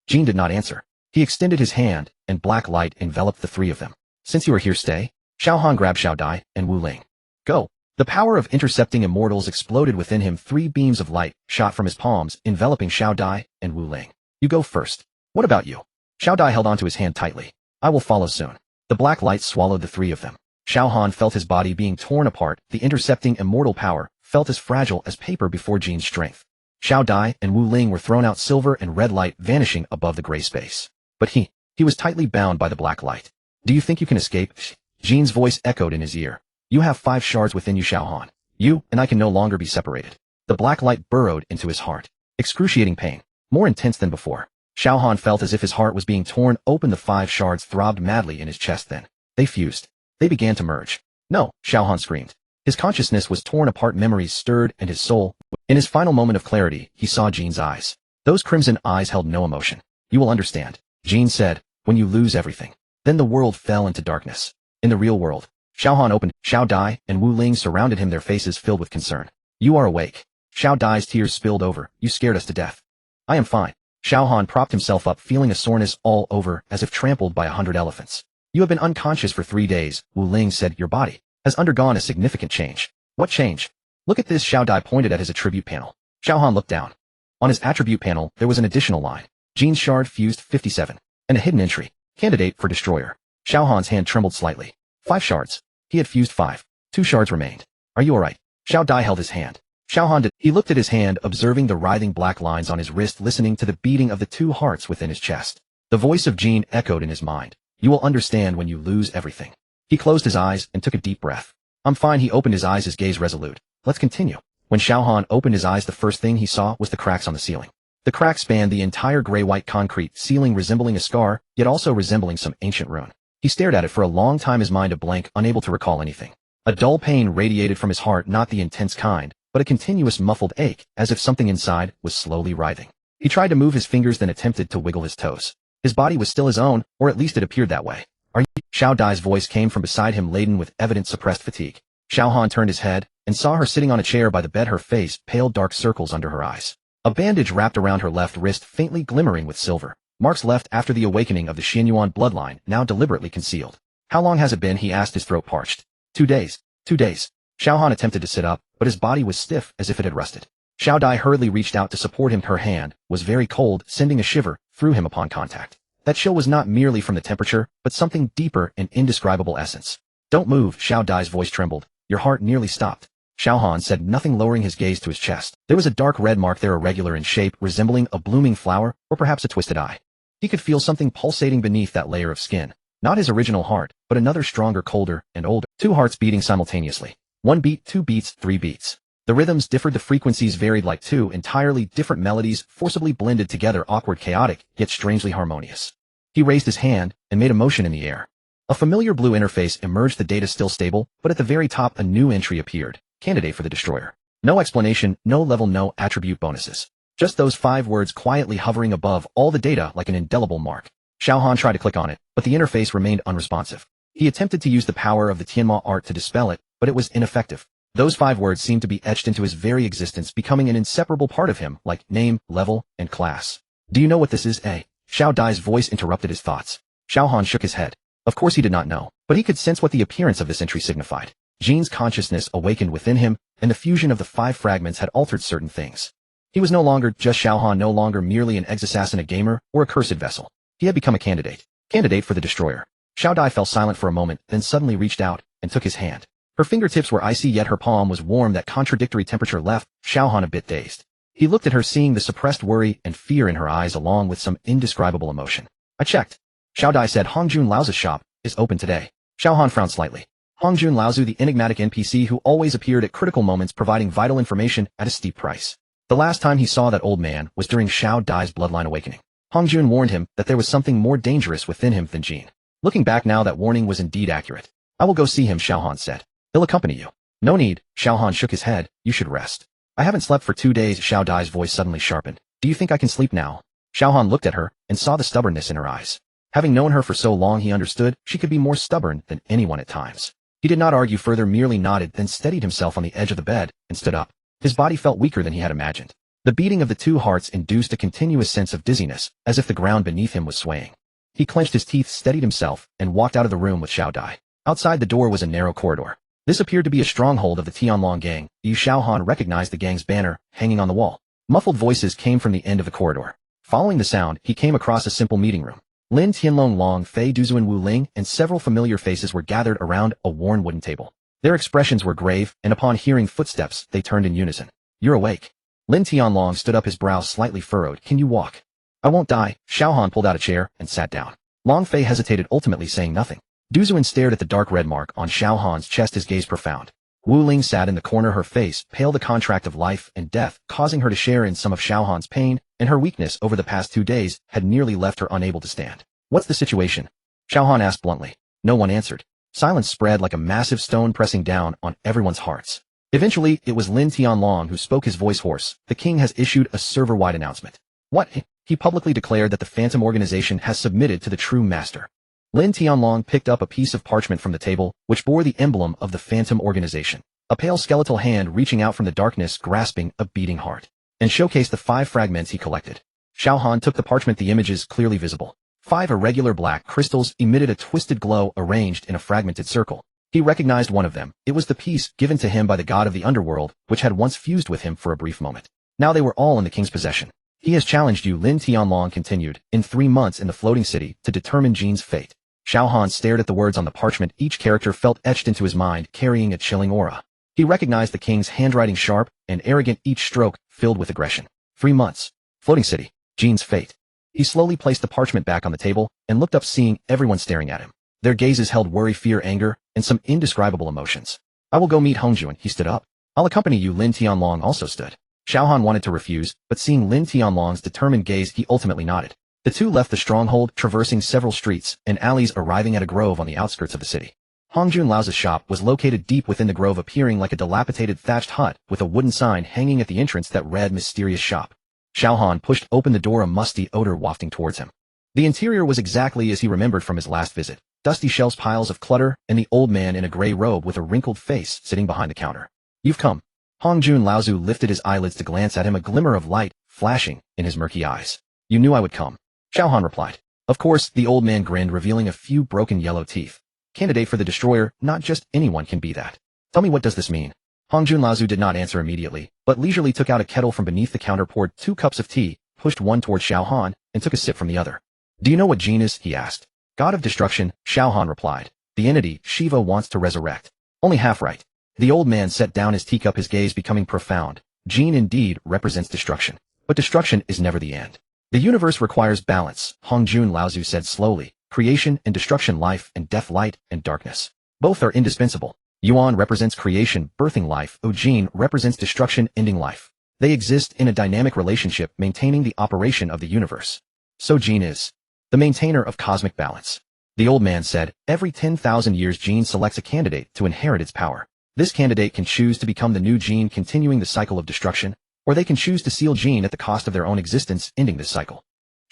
Jin did not answer. He extended his hand, and black light enveloped the three of them. Since you are here, stay. Xiao Han grabbed Xiao Dai and Wu Ling. Go. The power of intercepting immortals exploded within him. 3 beams of light shot from his palms, enveloping Xiao Dai and Wu Ling. You go first. What about you? Xiao Dai held onto his hand tightly. I will follow soon. The black light swallowed the 3 of them. Xiao Han felt his body being torn apart. The intercepting immortal power felt as fragile as paper before Jin's strength. Xiao Dai and Wu Ling were thrown out, silver and red light vanishing above the gray space. But he was tightly bound by the black light. Do you think you can escape? Jin's voice echoed in his ear. You have 5 shards within you, Xiao Han. You and I can no longer be separated. The black light burrowed into his heart. Excruciating pain, more intense than before. Xiao Han felt as if his heart was being torn open. The 5 shards throbbed madly in his chest. Then they fused. They began to merge. No, Xiao Han screamed. His consciousness was torn apart, memories stirred, and his soul. In his final moment of clarity, he saw Jin's eyes. Those crimson eyes held no emotion. You will understand, Jin said, when you lose everything. Then the world fell into darkness. In the real world, Xiao Han opened. Xiao Dai and Wu Ling surrounded him, their faces filled with concern. You are awake. Xiao Dai's tears spilled over. You scared us to death. I am fine. Xiao Han propped himself up, feeling a soreness all over, as if trampled by 100 elephants. You have been unconscious for 3 days, Wu Ling said. Your body has undergone a significant change. What change? Look at this. Xiao Dai pointed at his attribute panel. Xiao Han looked down. On his attribute panel, there was an additional line. Jin's shard fused 57. And a hidden entry. Candidate for destroyer. Xiao Han's hand trembled slightly. 5 shards. He had fused 5. 2 shards remained. Are you alright? Xiao Dai held his hand. Xiao Han did. He looked at his hand, observing the writhing black lines on his wrist, listening to the beating of the 2 hearts within his chest. The voice of Jin echoed in his mind. You will understand when you lose everything. He closed his eyes and took a deep breath. I'm fine. He opened his eyes, his gaze resolute. Let's continue. When Xiao Han opened his eyes, the first thing he saw was the cracks on the ceiling. The cracks spanned the entire gray-white concrete ceiling, resembling a scar, yet also resembling some ancient rune. He stared at it for a long time, his mind a blank, unable to recall anything. A dull pain radiated from his heart, not the intense kind, but a continuous muffled ache, as if something inside was slowly writhing. He tried to move his fingers, then attempted to wiggle his toes. His body was still his own, or at least it appeared that way. Are you? Xiao Dai's voice came from beside him, laden with evident suppressed fatigue. Xiao Han turned his head, and saw her sitting on a chair by the bed, her face pale, dark circles under her eyes. A bandage wrapped around her left wrist, faintly glimmering with silver. Marks left after the awakening of the Xianyuan bloodline, now deliberately concealed. How long has it been? He asked, his throat parched. 2 days. 2 days. Xiao Han attempted to sit up, but his body was stiff as if it had rusted. Xiao Dai hurriedly reached out to support him. Her hand was very cold, sending a shiver through him upon contact. That chill was not merely from the temperature, but something deeper and indescribable essence. Don't move, Xiao Dai's voice trembled. Your heart nearly stopped. Xiao Han said nothing, lowering his gaze to his chest. There was a dark red mark there, irregular in shape, resembling a blooming flower, or perhaps a twisted eye. He could feel something pulsating beneath that layer of skin. Not his original heart, but another stronger, colder, and older. Two hearts beating simultaneously. 1 beat, 2 beats, 3 beats. The rhythms differed, the frequencies varied like two entirely different melodies forcibly blended together, awkward, chaotic, yet strangely harmonious. He raised his hand and made a motion in the air. A familiar blue interface emerged, the data still stable, but at the very top a new entry appeared. Candidate for the destroyer. No explanation, no level, no attribute bonuses. Just those 5 words quietly hovering above all the data like an indelible mark. Xiao Han tried to click on it, but the interface remained unresponsive. He attempted to use the power of the Tianma art to dispel it, but it was ineffective. Those 5 words seemed to be etched into his very existence, becoming an inseparable part of him, like name, level, and class. Do you know what this is, eh? Xiao Dai's voice interrupted his thoughts. Xiao Han shook his head. Of course he did not know, but he could sense what the appearance of this entry signified. Jin's consciousness awakened within him, and the fusion of the 5 fragments had altered certain things. He was no longer just Xiao Han, no longer merely an ex-assassin, a gamer, or a cursed vessel. He had become a candidate. Candidate for the destroyer. Xiao Dai fell silent for a moment, then suddenly reached out and took his hand. Her fingertips were icy, yet her palm was warm. That contradictory temperature left Xiao Han a bit dazed. He looked at her, seeing the suppressed worry and fear in her eyes along with some indescribable emotion. I checked. Xiao Dai said Hongjun Laozu's shop is open today. Xiao Han frowned slightly. Hongjun Laozu, the enigmatic NPC who always appeared at critical moments providing vital information at a steep price. The last time he saw that old man was during Xiao Dai's bloodline awakening. Hongjun warned him that there was something more dangerous within him than Jin. Looking back now, that warning was indeed accurate. I will go see him, Xiao Han said. He'll accompany you. No need, Xiao Han shook his head. You should rest. I haven't slept for 2 days. Xiao Dai's voice suddenly sharpened. Do you think I can sleep now? Xiao Han looked at her and saw the stubbornness in her eyes. Having known her for so long, he understood she could be more stubborn than anyone at times. He did not argue further, merely nodded, then steadied himself on the edge of the bed and stood up. His body felt weaker than he had imagined. The beating of the 2 hearts induced a continuous sense of dizziness, as if the ground beneath him was swaying. He clenched his teeth, steadied himself, and walked out of the room with Xiao Dai. Outside the door was a narrow corridor. This appeared to be a stronghold of the Tianlong gang. Xiao Han recognized the gang's banner hanging on the wall. Muffled voices came from the end of the corridor. Following the sound, he came across a simple meeting room. Lin Tianlong, Long Fei, Duzuan Wu Ling, and several familiar faces were gathered around a worn wooden table. Their expressions were grave, and upon hearing footsteps, they turned in unison. You're awake. Lin Tianlong stood up, his brow slightly furrowed. Can you walk? I won't die. Xiao Han pulled out a chair and sat down. Long Fei hesitated, ultimately saying nothing. Duzuan stared at the dark red mark on Xiao Han's chest, his gaze profound. Wu Ling sat in the corner, her face pale, the contract of life and death causing her to share in some of Xiao Han's pain, and her weakness over the past 2 days had nearly left her unable to stand. What's the situation? Xiao Han asked bluntly. No one answered. Silence spread like a massive stone, pressing down on everyone's hearts. Eventually, it was Lin Tianlong who spoke, his voice hoarse. The king has issued a server-wide announcement. What? He publicly declared that the Phantom Organization has submitted to the true master. Lin Tianlong picked up a piece of parchment from the table, which bore the emblem of the Phantom Organization. A pale skeletal hand reaching out from the darkness, grasping a beating heart, and showcased the 5 fragments he collected. Xiao Han took the parchment, the images clearly visible. 5 irregular black crystals emitted a twisted glow arranged in a fragmented circle. He recognized one of them. It was the piece given to him by the god of the underworld, which had once fused with him for a brief moment. Now they were all in the king's possession. He has challenged you, Lin Tianlong continued, in 3 months in the floating city to determine Jin's fate. Xiao Han stared at the words on the parchment. Each character felt etched into his mind, carrying a chilling aura. He recognized the king's handwriting, sharp and arrogant, each stroke filled with aggression. 3 months. Floating city. Jin's fate. He slowly placed the parchment back on the table and looked up, seeing everyone staring at him. Their gazes held worry, fear, anger, and some indescribable emotions. I will go meet Hongjun. He stood up. I'll accompany you. Lin Tianlong also stood. Xiao Han wanted to refuse, but seeing Lin Tianlong's determined gaze, he ultimately nodded. The two left the stronghold, traversing several streets and alleys, arriving at a grove on the outskirts of the city. Hongjun Lao's shop was located deep within the grove, appearing like a dilapidated thatched hut with a wooden sign hanging at the entrance that read Mysterious Shop. Xiao Han pushed open the door, a musty odor wafting towards him. The interior was exactly as he remembered from his last visit. Dusty shelves, piles of clutter, and the old man in a gray robe with a wrinkled face sitting behind the counter. You've come. Hongjun Laozu lifted his eyelids to glance at him, a glimmer of light flashing in his murky eyes. You knew I would come. Xiao Han replied. Of course, the old man grinned, revealing a few broken yellow teeth. Candidate for the destroyer, not just anyone can be that. Tell me, what does this mean? Hongjun Laozu did not answer immediately, but leisurely took out a kettle from beneath the counter, poured 2 cups of tea, pushed one toward Xiao Han, and took a sip from the other. Do you know what Jin is? He asked. God of destruction, Xiao Han replied. The entity, Shiva, wants to resurrect. Only half right. The old man set down his teacup, his gaze becoming profound. Jin indeed represents destruction. But destruction is never the end. The universe requires balance, Hongjun Laozu said slowly. Creation and destruction, life and death, light and darkness. Both are indispensable. Yuan represents creation, birthing life. Jin represents destruction, ending life. They exist in a dynamic relationship, maintaining the operation of the universe. So Jin is the maintainer of cosmic balance. The old man said, every 10,000 years Jin selects a candidate to inherit its power. This candidate can choose to become the new Jin, continuing the cycle of destruction, or they can choose to seal Jin at the cost of their own existence, ending this cycle.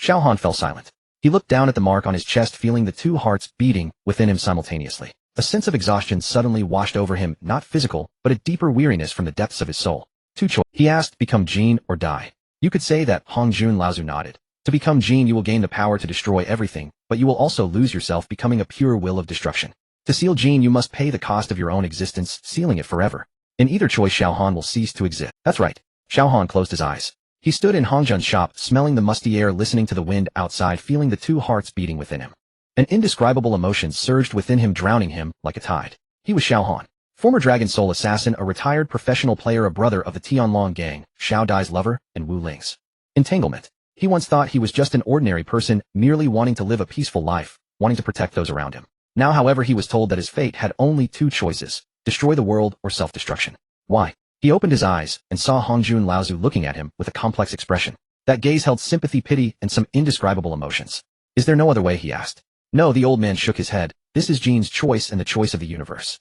Xiao Han fell silent. He looked down at the mark on his chest, feeling the two hearts beating within him simultaneously. A sense of exhaustion suddenly washed over him, not physical, but a deeper weariness from the depths of his soul. Two choices. He asked, become Jin or die. You could say that, Hongjun Laozu nodded. To become Jin, you will gain the power to destroy everything, but you will also lose yourself, becoming a pure will of destruction. To seal Jin, you must pay the cost of your own existence, sealing it forever. In either choice, Xiao Han will cease to exist. That's right. Xiao Han closed his eyes. He stood in Hongjun's shop, smelling the musty air, listening to the wind outside, feeling the two hearts beating within him. An indescribable emotion surged within him, drowning him like a tide. He was Xiao Han, former Dragon Soul assassin, a retired professional player, a brother of the Tianlong gang, Xiao Dai's lover, and Wu Ling's entanglement. He once thought he was just an ordinary person, merely wanting to live a peaceful life, wanting to protect those around him. Now, however, he was told that his fate had only two choices: destroy the world or self-destruction. Why? He opened his eyes and saw Hongjun Laozu looking at him with a complex expression. That gaze held sympathy, pity, and some indescribable emotions. Is there no other way? He asked. No, the old man shook his head. This is Jin's choice and the choice of the universe.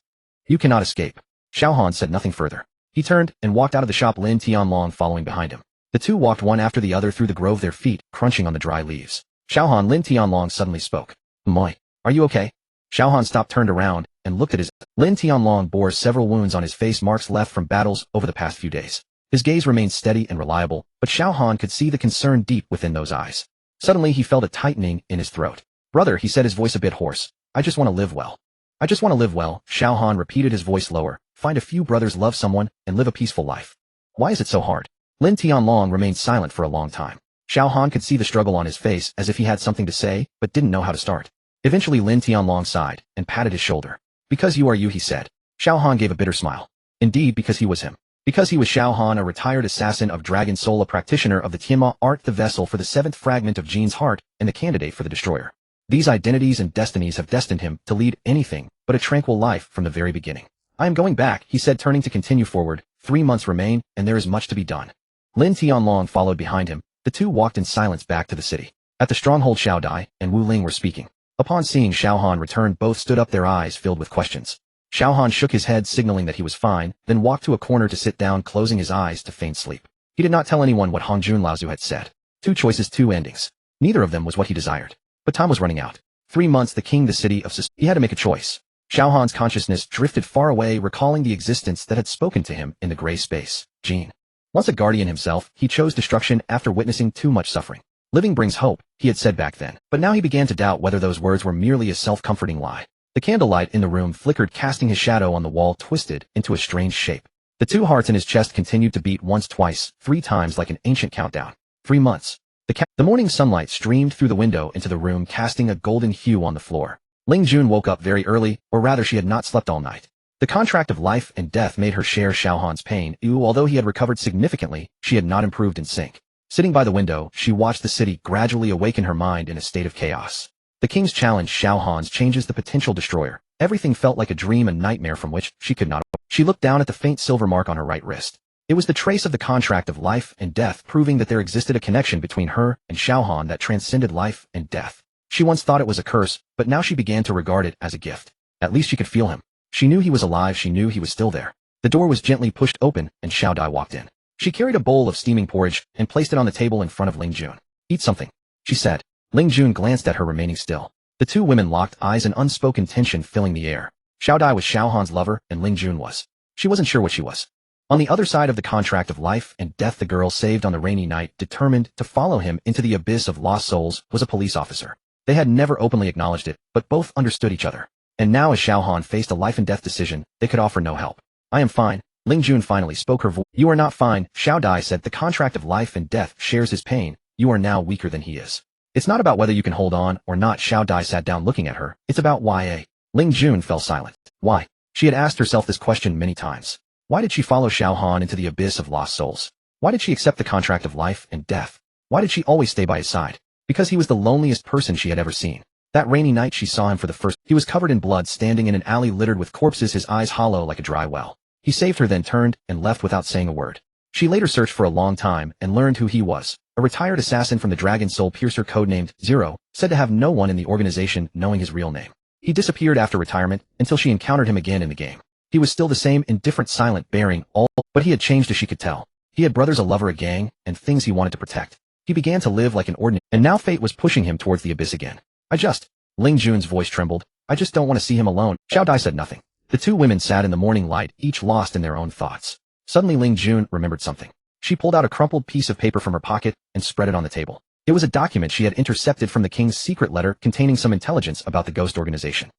You cannot escape. Xiao Han said nothing further. He turned and walked out of the shop, Lin Tianlong following behind him. The two walked one after the other through the grove, their feet crunching on the dry leaves. Xiao Han, Lin Tianlong suddenly spoke. Moi, are you okay? Xiao Han stopped, turned around, and looked at his. Lin Tianlong bore several wounds on his face, marks left from battles over the past few days. His gaze remained steady and reliable, but Xiao Han could see the concern deep within those eyes. Suddenly he felt a tightening in his throat. Brother, he said, his voice a bit hoarse. I just want to live well. I just want to live well, Xiao Han repeated, his voice lower. Find a few brothers, love someone, and live a peaceful life. Why is it so hard? Lin Tianlong remained silent for a long time. Xiao Han could see the struggle on his face, as if he had something to say, but didn't know how to start. Eventually Lin Tianlong sighed and patted his shoulder. Because you are you, he said. Xiao Han gave a bitter smile. Indeed, because he was him. Because he was Xiao Han, a retired assassin of Dragon Soul, a practitioner of the Tianma art, the vessel for the seventh fragment of Jin's heart, and the candidate for the destroyer. These identities and destinies have destined him to lead anything but a tranquil life from the very beginning. I am going back, he said, turning to continue forward. 3 months remain, and there is much to be done. Lin Tianlong followed behind him. The two walked in silence back to the city. At the stronghold, Xiao Dai and Wu Ling were speaking. Upon seeing Xiao Han return, both stood up, their eyes filled with questions. Xiao Han shook his head, signaling that he was fine, then walked to a corner to sit down, closing his eyes to feign sleep. He did not tell anyone what Hongjun Laozu had said. 2 choices, 2 endings. Neither of them was what he desired. But time was running out. 3 months, the king, the city of He had to make a choice. Xiao Han's consciousness drifted far away, recalling the existence that had spoken to him in the gray space. Jin. Once a guardian himself, he chose destruction after witnessing too much suffering. Living brings hope, he had said back then. But now he began to doubt whether those words were merely a self-comforting lie. The candlelight in the room flickered, casting his shadow on the wall, twisted into a strange shape. The 2 hearts in his chest continued to beat once, twice, 3 times, like an ancient countdown. 3 months. The morning sunlight streamed through the window into the room, casting a golden hue on the floor. Ling Jun woke up very early, or rather she had not slept all night. The contract of life and death made her share Xiao Han's pain. Although he had recovered significantly, she had not improved in sync. Sitting by the window, she watched the city gradually awaken, her mind in a state of chaos. The king's challenge, Xiao Han's changes, the potential destroyer. Everything felt like a dream, a nightmare from which she could not. She looked down at the faint silver mark on her right wrist. It was the trace of the contract of life and death, proving that there existed a connection between her and Xiao Han that transcended life and death. She once thought it was a curse, but now she began to regard it as a gift. At least she could feel him. She knew he was alive, she knew he was still there. The door was gently pushed open, and Xiao Dai walked in. She carried a bowl of steaming porridge and placed it on the table in front of Ling Jun. Eat something, she said. Ling Jun glanced at her, remaining still. The 2 women locked eyes, an unspoken tension filling the air. Xiao Dai was Xiao Han's lover, and Ling Jun was. She wasn't sure what she was. On the other side of the contract of life and death, the girl saved on the rainy night, determined to follow him into the abyss of lost souls, was a police officer. They had never openly acknowledged it, but both understood each other. And now, as Xiao Han faced a life and death decision, they could offer no help. I am fine. Ling Jun finally spoke, her voice. You are not fine, Xiao Dai said. The contract of life and death shares his pain. You are now weaker than he is. It's not about whether you can hold on or not. Xiao Dai sat down, looking at her. It's about why. Ling Jun fell silent. Why? She had asked herself this question many times. Why did she follow Xiao Han into the abyss of lost souls? Why did she accept the contract of life and death? Why did she always stay by his side? Because he was the loneliest person she had ever seen. That rainy night she saw him for the first. He was covered in blood, standing in an alley littered with corpses, his eyes hollow like a dry well. He saved her, then turned and left without saying a word. She later searched for a long time and learned who he was. A retired assassin from the Dragon Soul Piercer, codenamed Zero, said to have no one in the organization knowing his real name. He disappeared after retirement until she encountered him again in the game. He was still the same indifferent, silent, bearing all, but he had changed as she could tell. He had brothers, a lover, a gang, and things he wanted to protect. He began to live like an ordinary, and now fate was pushing him towards the abyss again. Ling Jun's voice trembled. I just don't want to see him alone. Xiao Dai said nothing. The two women sat in the morning light, each lost in their own thoughts. Suddenly Ling Jun remembered something. She pulled out a crumpled piece of paper from her pocket and spread it on the table. It was a document she had intercepted from the king's secret letter containing some intelligence about the ghost organization.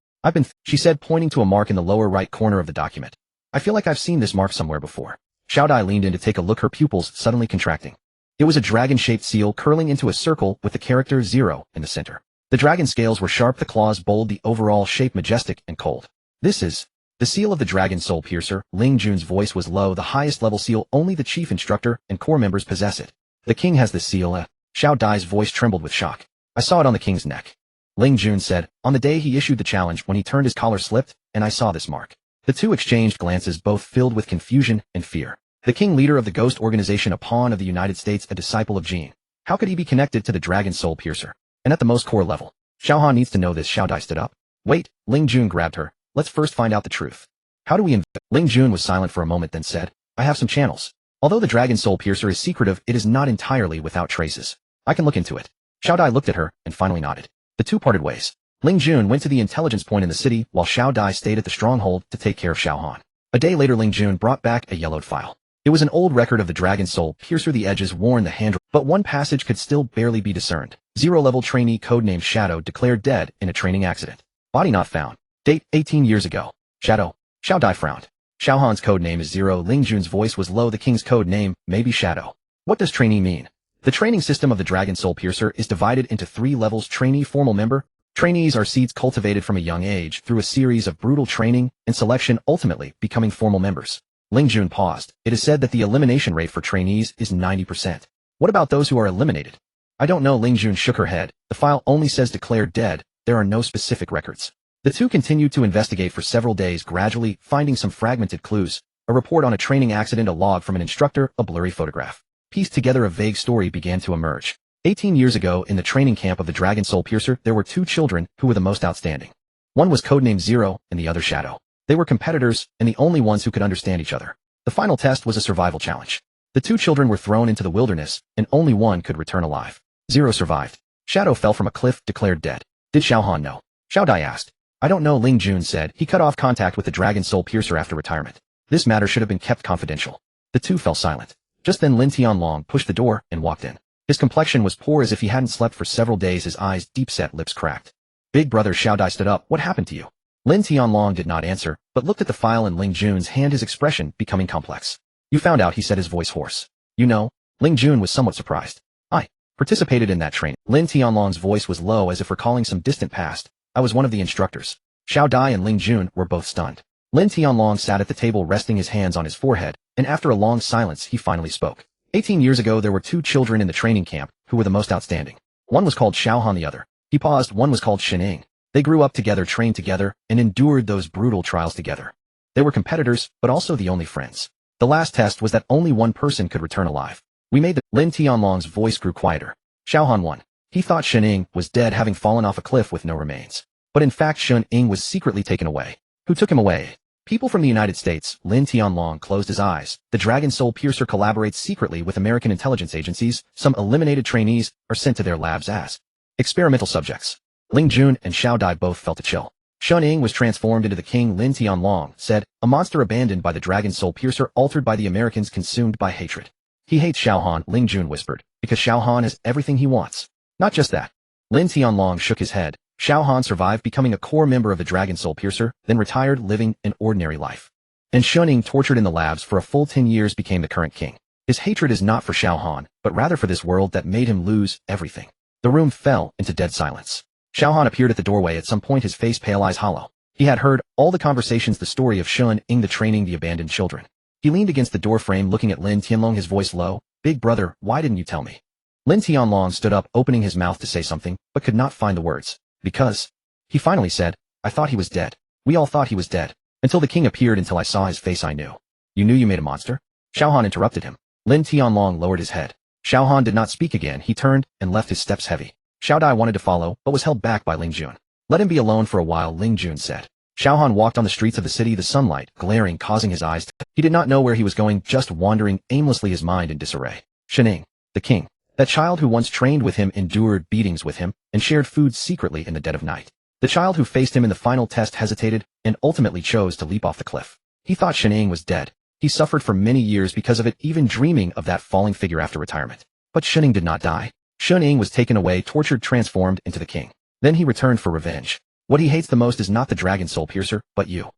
She said, pointing to a mark in the lower right corner of the document. I feel like I've seen this mark somewhere before. Xiao Dai leaned in to take a look, her pupils suddenly contracting. It was a dragon-shaped seal curling into a circle with the character 0 in the center. The dragon scales were sharp, the claws bold, the overall shape majestic and cold. This is the seal of the Dragon Soul Piercer. Ling Jun's voice was low. The highest level seal, only the chief instructor and core members possess it. The king has this seal. Xiao Dai's voice trembled with shock. I saw it on the king's neck. Ling Jun said, on the day he issued the challenge, when he turned, his collar slipped, and I saw this mark. The two exchanged glances, both filled with confusion and fear. The king, leader of the ghost organization, a pawn of the United States, a disciple of Jin. How could he be connected to the Dragon Soul Piercer? And at the most core level. Xiao Han needs to know this. Xiao Dai stood up. Wait, Ling Jun grabbed her. Let's first find out the truth. How do we Ling Jun was silent for a moment, then said, I have some channels. Although the Dragon Soul Piercer is secretive, it is not entirely without traces. I can look into it. Xiao Dai looked at her and finally nodded. The two parted ways. Ling Jun went to the intelligence point in the city, while Xiao Dai stayed at the stronghold to take care of Xiao Han. A day later, Ling Jun brought back a yellowed file. It was an old record of the Dragon Soul Piercer, the edges worn, the hand, but one passage could still barely be discerned. 0-level trainee codenamed Shadow declared dead in a training accident. Body not found. Date 18 years ago. Shadow. Xiao Dai frowned. Xiao Han's code name is 0. Ling Jun's voice was low. The king's code name, maybe Shadow. What does trainee mean? The training system of the Dragon Soul Piercer is divided into 3 levels. Trainee, formal member. Trainees are seeds cultivated from a young age through a series of brutal training and selection, ultimately becoming formal members. Ling Jun paused. It is said that the elimination rate for trainees is 90%. What about those who are eliminated? I don't know. Ling Jun shook her head. The file only says declared dead. There are no specific records. The two continued to investigate for several days, gradually finding some fragmented clues. A report on a training accident, a log from an instructor, a blurry photograph. Pieced together, a vague story began to emerge. 18 years ago, in the training camp of the Dragon Soul Piercer, there were 2 children who were the most outstanding. One was codenamed 0 and the other Shadow. They were competitors and the only ones who could understand each other. The final test was a survival challenge. The 2 children were thrown into the wilderness, and only one could return alive. 0 survived. Shadow fell from a cliff, declared dead. Did Xiao Han know? Xiao Dai asked. I don't know, Ling Jun said. He cut off contact with the Dragon Soul Piercer after retirement. This matter should have been kept confidential. The two fell silent. Just then Lin Tianlong pushed the door and walked in. His complexion was poor, as if he hadn't slept for several days, his eyes deep-set, lips cracked. Big brother. Xiao Dai stood up. What happened to you? Lin Tianlong did not answer, but looked at the file in Ling Jun's hand, his expression becoming complex. You found out, he said, his voice hoarse. You know? Ling Jun was somewhat surprised. I participated in that training. Lin Tianlong's voice was low, as if recalling some distant past. I was one of the instructors. Xiao Dai and Ling Jun were both stunned. Lin Tianlong sat at the table, resting his hands on his forehead, and after a long silence he finally spoke. 18 years ago there were 2 children in the training camp who were the most outstanding. One was called Xiao Han, the other. He paused. One was called Xining. They grew up together, trained together, and endured those brutal trials together. They were competitors, but also the only friends. The last test was that only one person could return alive. We made the— Lin Tianlong's voice grew quieter. Xiao Han won. He thought Xining was dead, having fallen off a cliff with no remains. But in fact Xining was secretly taken away. Who took him away? People from the United States. Lin Tianlong closed his eyes. The Dragon Soul Piercer collaborates secretly with American intelligence agencies. Some eliminated trainees are sent to their labs as experimental subjects. Ling Jun and Xiao Dai both felt a chill. Xining was transformed into the king, Lin Tianlong said, a monster abandoned by the Dragon Soul Piercer, altered by the Americans, consumed by hatred. He hates Xiao Han, Ling Jun whispered, because Xiao Han has everything he wants. Not just that. Lin Tianlong shook his head. Xiao Han survived, becoming a core member of the Dragon Soul Piercer, then retired, living an ordinary life. And Xining, tortured in the labs for a full 10 years, became the current king. His hatred is not for Xiao Han, but rather for this world that made him lose everything. The room fell into dead silence. Xiao Han appeared at the doorway at some point, his face pale, eyes hollow. He had heard all the conversations, the story of Shun Ing, the training the abandoned children. He leaned against the door frame looking at Lin Tianlong, his voice low. Big brother, why didn't you tell me? Lin Tianlong stood up, opening his mouth to say something, but could not find the words. Because, he finally said, I thought he was dead. We all thought he was dead. Until the king appeared, until I saw his face I knew. You knew you made a monster? Xiao Han interrupted him. Lin Tianlong lowered his head. Xiao Han did not speak again. He turned and left his steps heavy. Xiao Dai wanted to follow, but was held back by Ling Jun. Let him be alone for a while, Ling Jun said. Xiao Han walked on the streets of the city, the sunlight glaring, causing his eyes to... He did not know where he was going, just wandering aimlessly, his mind in disarray. Shening, the king, that child who once trained with him, endured beatings with him, and shared food secretly in the dead of night. The child who faced him in the final test hesitated, and ultimately chose to leap off the cliff. He thought Shening was dead. He suffered for many years because of it, even dreaming of that falling figure after retirement. But Shening did not die. Shening was taken away, tortured, transformed into the king. Then he returned for revenge. What he hates the most is not the dragon soul piercer, but you.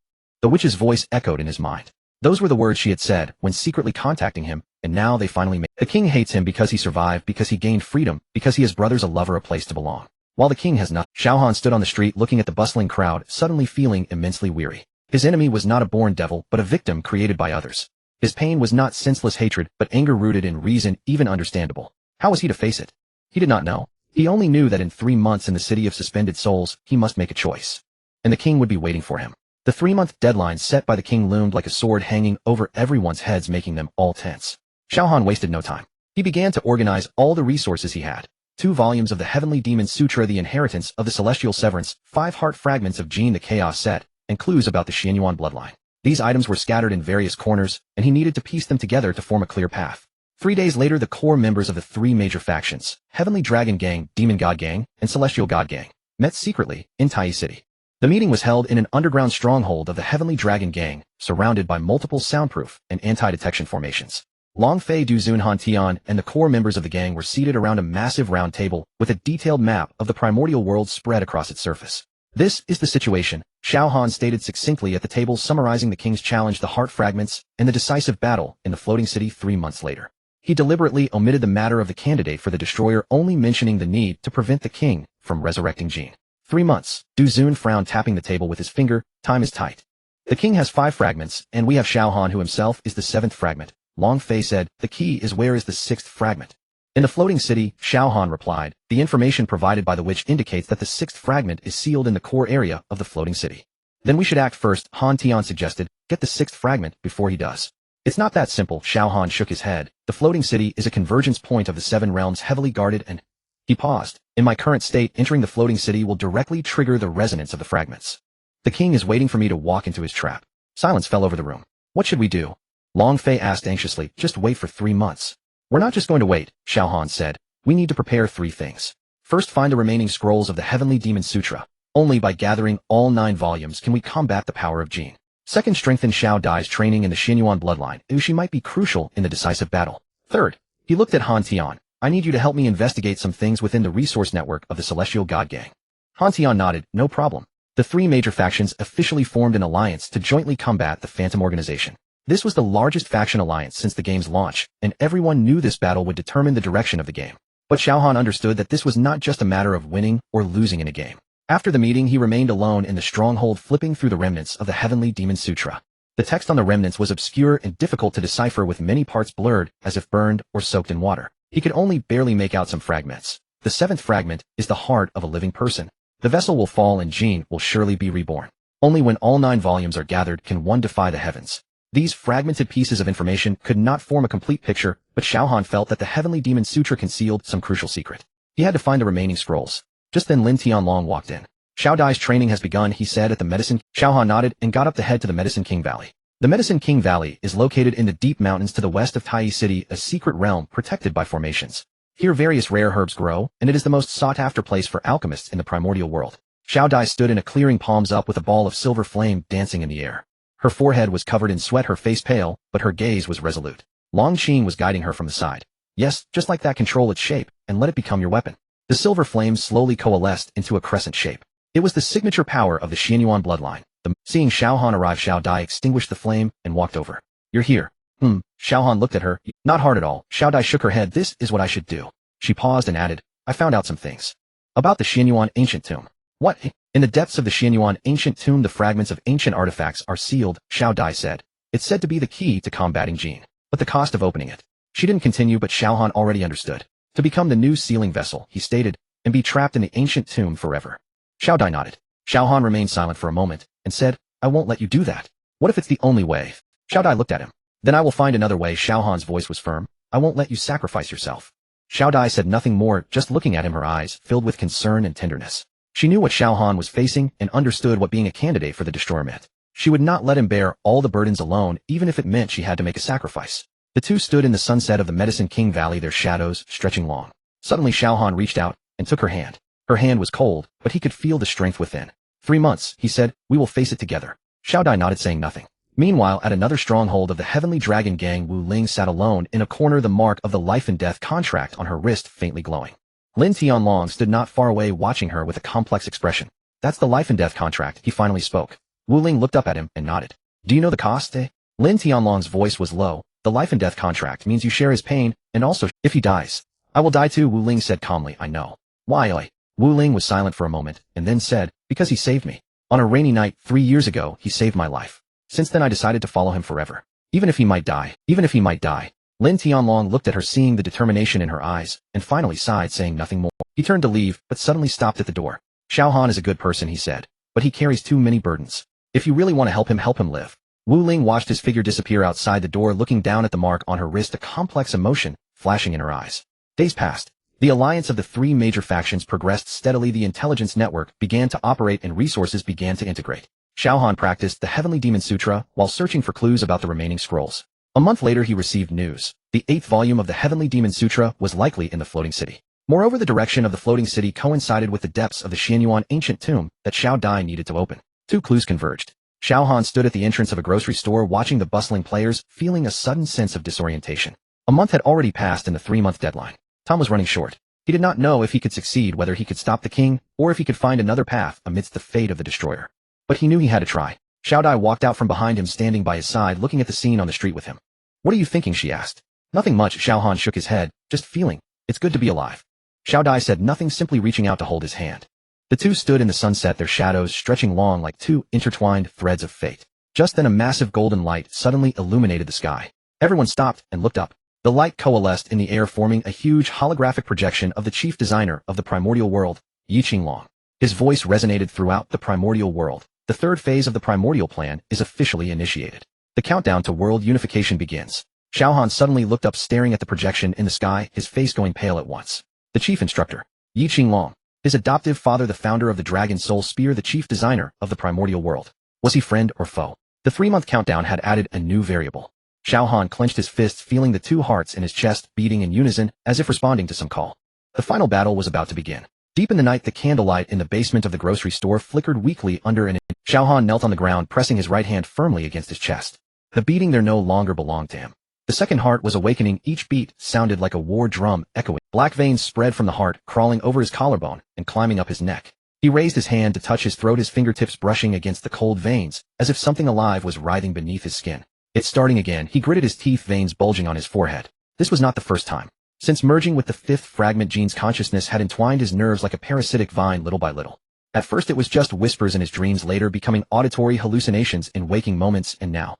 The witch's voice echoed in his mind. Those were the words she had said when secretly contacting him, and now they finally made. The king hates him because he survived, because he gained freedom, because he has brothers, a lover, a place to belong. While the king has nothing. Xiao Han stood on the street looking at the bustling crowd, suddenly feeling immensely weary. His enemy was not a born devil, but a victim created by others. His pain was not senseless hatred, but anger rooted in reason, even understandable. How was he to face it? He did not know. He only knew that in 3 months in the city of suspended souls, he must make a choice. And the king would be waiting for him. The 3-month deadline set by the king loomed like a sword hanging over everyone's heads, making them all tense. Xiao Han wasted no time. He began to organize all the resources he had. 2 volumes of the Heavenly Demon Sutra, the inheritance of the Celestial Severance, 5 heart fragments of Jin the Chaos set, and clues about the Xianyuan bloodline. These items were scattered in various corners, and he needed to piece them together to form a clear path. 3 days later, the core members of the 3 major factions, Heavenly Dragon Gang, Demon God Gang, and Celestial God Gang, met secretly in Tai City. The meeting was held in an underground stronghold of the Heavenly Dragon Gang, surrounded by multiple soundproof and anti-detection formations. Long Fei Du Zun Han Tian and the core members of the gang were seated around a massive round table with a detailed map of the primordial world spread across its surface. This is the situation, Xiao Han stated succinctly at the table, summarizing the king's challenge, the heart fragments, and the decisive battle in the floating city 3 months later. He deliberately omitted the matter of the candidate for the destroyer, only mentioning the need to prevent the king from resurrecting Jin. 3 months, Du Zun frowned, tapping the table with his finger. Time is tight. The king has 5 fragments, and we have Xiao Han, who himself is the 7th fragment. Long Fei said, the key is, where is the 6th fragment? In the floating city, Xiao Han replied, the information provided by the witch indicates that the 6th fragment is sealed in the core area of the floating city. Then we should act first, Han Tian suggested. Get the 6th fragment before he does. It's not that simple, Xiao Han shook his head. The floating city is a convergence point of the 7 realms, heavily guarded, and... He paused. In my current state, entering the floating city will directly trigger the resonance of the fragments. The king is waiting for me to walk into his trap. Silence fell over the room. What should we do? Long Fei asked anxiously. Just wait for 3 months. We're not just going to wait, Xiao Han said. We need to prepare 3 things. First, find the remaining scrolls of the Heavenly Demon Sutra. Only by gathering all 9 volumes can we combat the power of Jin. Second, strengthen Xiao Dai's training in the Xianyuan bloodline, as she might be crucial in the decisive battle. Third, he looked at Han Tian. I need you to help me investigate some things within the resource network of the Celestial God Gang. Han Tian nodded. No problem. The 3 major factions officially formed an alliance to jointly combat the Phantom Organization. This was the largest faction alliance since the game's launch, and everyone knew this battle would determine the direction of the game. But Xiao Han understood that this was not just a matter of winning or losing in a game. After the meeting, he remained alone in the stronghold, flipping through the remnants of the Heavenly Demon Sutra. The text on the remnants was obscure and difficult to decipher, with many parts blurred, as if burned or soaked in water. He could only barely make out some fragments. The 7th fragment is the heart of a living person. The vessel will fall and Jin will surely be reborn. Only when all 9 volumes are gathered can one defy the heavens. These fragmented pieces of information could not form a complete picture, but Xiao Han felt that the Heavenly Demon Sutra concealed some crucial secret. He had to find the remaining scrolls. Just then Lin Tianlong walked in. Xiao Dai's training has begun, he said at the medicine. Xiao Han nodded and got up to head to the Medicine King Valley. The Medicine King Valley is located in the deep mountains to the west of Tai City, a secret realm protected by formations. Here various rare herbs grow, and it is the most sought-after place for alchemists in the primordial world. Xiao Dai stood in a clearing, palms up, with a ball of silver flame dancing in the air. Her forehead was covered in sweat, her face pale, but her gaze was resolute. Long Qing was guiding her from the side. Yes, just like that, control its shape, and let it become your weapon. The silver flame slowly coalesced into a crescent shape. It was the signature power of the Xianyuan bloodline. Seeing Xiao Han arrive, Xiao Dai extinguished the flame and walked over. You're here. Xiao Han looked at her. Not hard at all. Xiao Dai shook her head. This is what I should do. She paused and added, I found out some things. About the Xianyuan ancient tomb. What? In the depths of the Xianyuan ancient tomb, the fragments of ancient artifacts are sealed, Xiao Dai said. It's said to be the key to combating Jin. But the cost of opening it. She didn't continue, but Xiao Han already understood. To become the new sealing vessel, he stated, and be trapped in the ancient tomb forever. Xiao Dai nodded. Xiao Han remained silent for a moment, and said, I won't let you do that. What if it's the only way? Xiao Dai looked at him. Then I will find another way. Xiao Han's voice was firm. I won't let you sacrifice yourself. Xiao Dai said nothing more, just looking at him, her eyes filled with concern and tenderness. She knew what Xiao Han was facing and understood what being a candidate for the destroyer meant. She would not let him bear all the burdens alone, even if it meant she had to make a sacrifice. The two stood in the sunset of the Medicine King Valley, their shadows stretching long. Suddenly Xiao Han reached out and took her hand. Her hand was cold, but he could feel the strength within. 3 months, he said, we will face it together. Xiao Dai nodded, saying nothing. Meanwhile, at another stronghold of the Heavenly Dragon Gang, Wu Ling sat alone in a corner, the mark of the life and death contract on her wrist faintly glowing. Lin Tianlong stood not far away, watching her with a complex expression. That's the life and death contract, he finally spoke. Wu Ling looked up at him and nodded. Do you know the cost, eh? Lin Tianlong's voice was low. The life and death contract means you share his pain, and also, if he dies. I will die too, Wu Ling said calmly. I know. Why? Wu Ling was silent for a moment, and then said, because he saved me. On a rainy night 3 years ago, he saved my life. Since then I decided to follow him forever. Even if he might die. Lin Tianlong looked at her, seeing the determination in her eyes, and finally sighed, saying nothing more. He turned to leave, but suddenly stopped at the door. Xiao Han is a good person, he said, but he carries too many burdens. If you really want to help him live. Wu Ling watched his figure disappear outside the door, looking down at the mark on her wrist, a complex emotion flashing in her eyes. Days passed. The alliance of the 3 major factions progressed steadily. The intelligence network began to operate and resources began to integrate. Xiao Han practiced the Heavenly Demon Sutra while searching for clues about the remaining scrolls. A month later he received news. The 8th volume of the Heavenly Demon Sutra was likely in the floating city. Moreover, the direction of the floating city coincided with the depths of the Xianyuan ancient tomb that Xiao Dai needed to open. 2 clues converged. Xiao Han stood at the entrance of a grocery store, watching the bustling players, feeling a sudden sense of disorientation. A month had already passed and the 3-month deadline. Time was running short. He did not know if he could succeed, whether he could stop the king, or if he could find another path amidst the fate of the destroyer. But he knew he had to try. Xiao Dai walked out from behind him, standing by his side, looking at the scene on the street with him. What are you thinking? She asked. Nothing much. Xiao Han shook his head, just feeling. It's good to be alive. Xiao Dai said nothing, simply reaching out to hold his hand. The two stood in the sunset, their shadows stretching long like 2 intertwined threads of fate. Just then a massive golden light suddenly illuminated the sky. Everyone stopped and looked up. The light coalesced in the air, forming a huge holographic projection of the chief designer of the primordial world, Yi Qinglong. His voice resonated throughout the primordial world. The 3rd phase of the primordial plan is officially initiated. The countdown to world unification begins. Xiao Han suddenly looked up, staring at the projection in the sky, his face going pale at once. The chief instructor, Yi Qinglong. His adoptive father, the founder of the Dragon Soul Spear, the chief designer of the primordial world. Was he friend or foe? The 3-month countdown had added a new variable. Xiao Han clenched his fists, feeling the 2 hearts in his chest beating in unison, as if responding to some call. The final battle was about to begin. Deep in the night, the candlelight in the basement of the grocery store flickered weakly under an inch. Xiao Han knelt on the ground, pressing his right hand firmly against his chest. The beating there no longer belonged to him. The second heart was awakening. Each beat sounded like a war drum echoing. Black veins spread from the heart, crawling over his collarbone and climbing up his neck. He raised his hand to touch his throat, his fingertips brushing against the cold veins, as if something alive was writhing beneath his skin. It's starting again. He gritted his teeth, veins bulging on his forehead. This was not the first time. Since merging with the 5th fragment, Jin's consciousness had entwined his nerves like a parasitic vine, little by little. At first it was just whispers in his dreams, later becoming auditory hallucinations in waking moments, and now.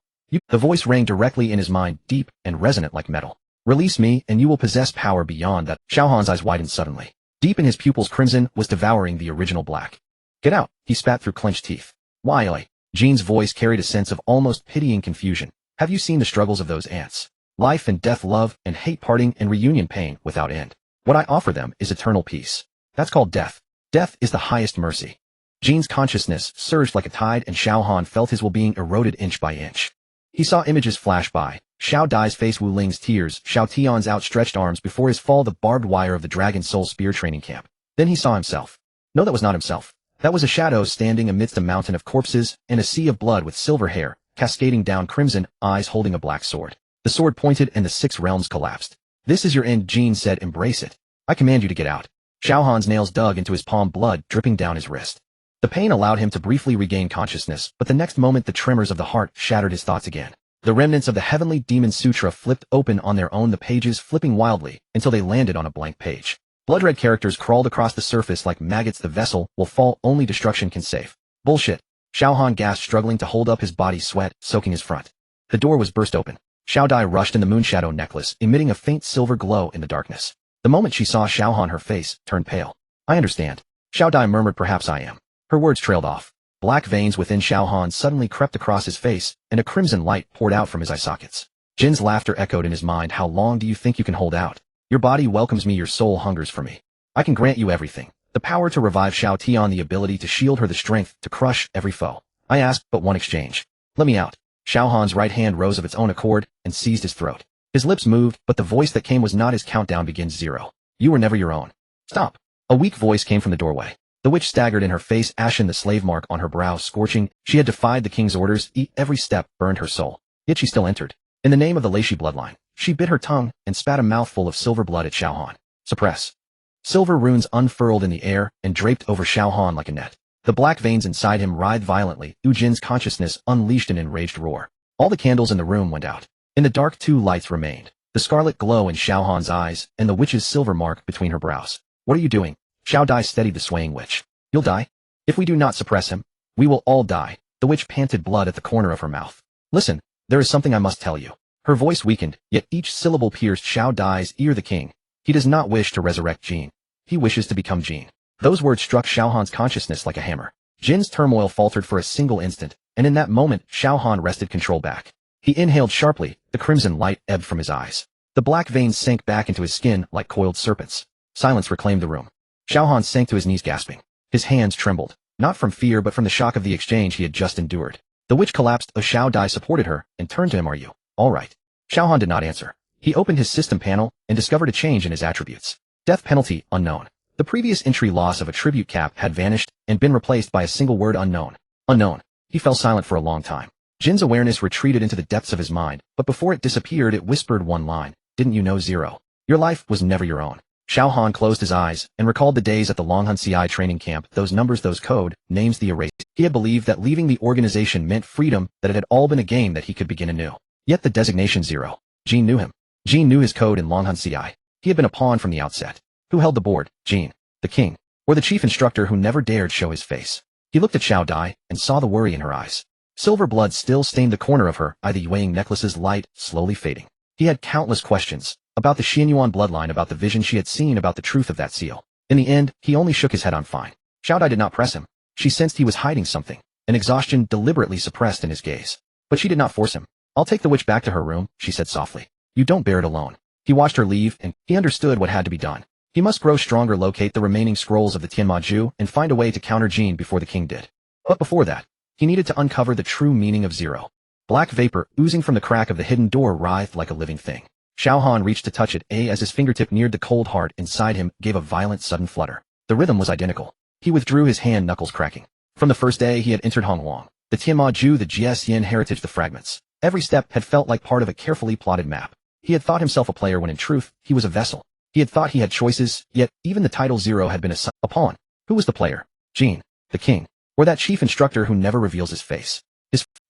The voice rang directly in his mind, deep and resonant like metal. Release me, and you will possess power beyond that. Xiao Han's eyes widened suddenly. Deep in his pupils, crimson was devouring the original black. Get out, he spat through clenched teeth. Why? Jin's voice carried a sense of almost pitying confusion. Have you seen the struggles of those ants? Life and death, love and hate, parting and reunion, pain without end. What I offer them is eternal peace. That's called death. Death is the highest mercy. Jin's consciousness surged like a tide, and Xiao Han felt his well-being eroded inch by inch. He saw images flash by. Xiao Dai's face, Wu Ling's tears, Xiao Tian's outstretched arms before his fall, the barbed wire of the Dragon Soul Spear training camp. Then he saw himself. No, that was not himself. That was a shadow standing amidst a mountain of corpses and a sea of blood, with silver hair cascading down, crimson eyes, holding a black sword. The sword pointed and the 6 realms collapsed. This is your end, Jin said. Embrace it. I command you to get out. Xiao Han's nails dug into his palm, blood dripping down his wrist. The pain allowed him to briefly regain consciousness, but the next moment the tremors of the heart shattered his thoughts again. The remnants of the Heavenly Demon Sutra flipped open on their own, the pages flipping wildly until they landed on a blank page. Blood-red characters crawled across the surface like maggots. The vessel will fall, only destruction can save. Bullshit. Xiao Han gasped, struggling to hold up his body, sweat soaking his front. The door was burst open. Xiao Dai rushed in the moonshadow necklace, emitting a faint silver glow in the darkness. The moment she saw Xiao Han, her face turned pale. I understand. Xiao Dai murmured, perhaps I am. Her words trailed off. Black veins within Xiao Han suddenly crept across his face, and a crimson light poured out from his eye sockets. Jin's laughter echoed in his mind. How long do you think you can hold out? Your body welcomes me, your soul hungers for me. I can grant you everything. The power to revive Xiao Tian, the ability to shield her, the strength to crush every foe. I ask but one exchange. Let me out. Xiao Han's right hand rose of its own accord and seized his throat. His lips moved, but the voice that came was not his. Countdown begins 0. You were never your own. Stop. A weak voice came from the doorway. The witch staggered, in her face ashen, the slave mark on her brow scorching. She had defied the king's orders. Every step burned her soul. Yet she still entered. In the name of the Leishi bloodline, she bit her tongue and spat a mouthful of silver blood at Xiao Han. Suppress. Silver runes unfurled in the air and draped over Xiao Han like a net. The black veins inside him writhed violently. Jin's consciousness unleashed an enraged roar. All the candles in the room went out. In the dark, 2 lights remained. The scarlet glow in Xiao Han's eyes and the witch's silver mark between her brows. What are you doing? Xiao Dai steadied the swaying witch. You'll die. If we do not suppress him, we will all die. The witch panted, blood at the corner of her mouth. Listen, there is something I must tell you. Her voice weakened, yet each syllable pierced Xiao Dai's ear. The king. He does not wish to resurrect Jin. He wishes to become Jin. Those words struck Xiao Han's consciousness like a hammer. Jin's turmoil faltered for a single instant, and in that moment, Xiao Han wrested control back. He inhaled sharply, the crimson light ebbed from his eyes. The black veins sank back into his skin like coiled serpents. Silence reclaimed the room. Xiao Han sank to his knees, gasping. His hands trembled, not from fear but from the shock of the exchange he had just endured. The witch collapsed. Xiao Dai supported her and turned to him. Are you all right? Xiao Han did not answer. He opened his system panel and discovered a change in his attributes. Death penalty, unknown. The previous entry loss of attribute cap had vanished and been replaced by a single word, unknown. Unknown. He fell silent for a long time. Jin's awareness retreated into the depths of his mind, but before it disappeared it whispered one line. Didn't you know, 0? Your life was never your own. Xiao Han closed his eyes and recalled the days at the Longhun CI training camp, those numbers, those code names, the erased. He had believed that leaving the organization meant freedom, that it had all been a game, that he could begin anew. Yet the designation 0. Jin knew him. Jin knew his code in Longhun CI. He had been a pawn from the outset. Who held the board? Jin, the king, or the chief instructor who never dared show his face? He looked at Xiao Dai and saw the worry in her eyes. Silver blood still stained the corner of her eye, the weighing necklace's light slowly fading. He had countless questions about the Xianyuan bloodline, about the vision she had seen, about the truth of that seal. In the end, he only shook his head. I'm fine. Xiao Dai did not press him. She sensed he was hiding something, an exhaustion deliberately suppressed in his gaze. But she did not force him. I'll take the witch back to her room, she said softly. You don't bear it alone. He watched her leave, and he understood what had to be done. He must grow stronger, locate the remaining scrolls of the Tianmaju, and find a way to counter Jin before the king did. But before that, he needed to uncover the true meaning of 0. Black vapor, oozing from the crack of the hidden door, writhed like a living thing. Xiao Han reached to touch it, as his fingertip neared the cold heart inside him, gave a violent sudden flutter. The rhythm was identical. He withdrew his hand, knuckles cracking. From the first day he had entered Hongwang, the Tianmaju, the Jian heritage, the fragments. Every step had felt like part of a carefully plotted map. He had thought himself a player when in truth, he was a vessel. He had thought he had choices, yet even the title 0 had been a pawn. Who was the player? Jin, the king, or that chief instructor who never reveals his face?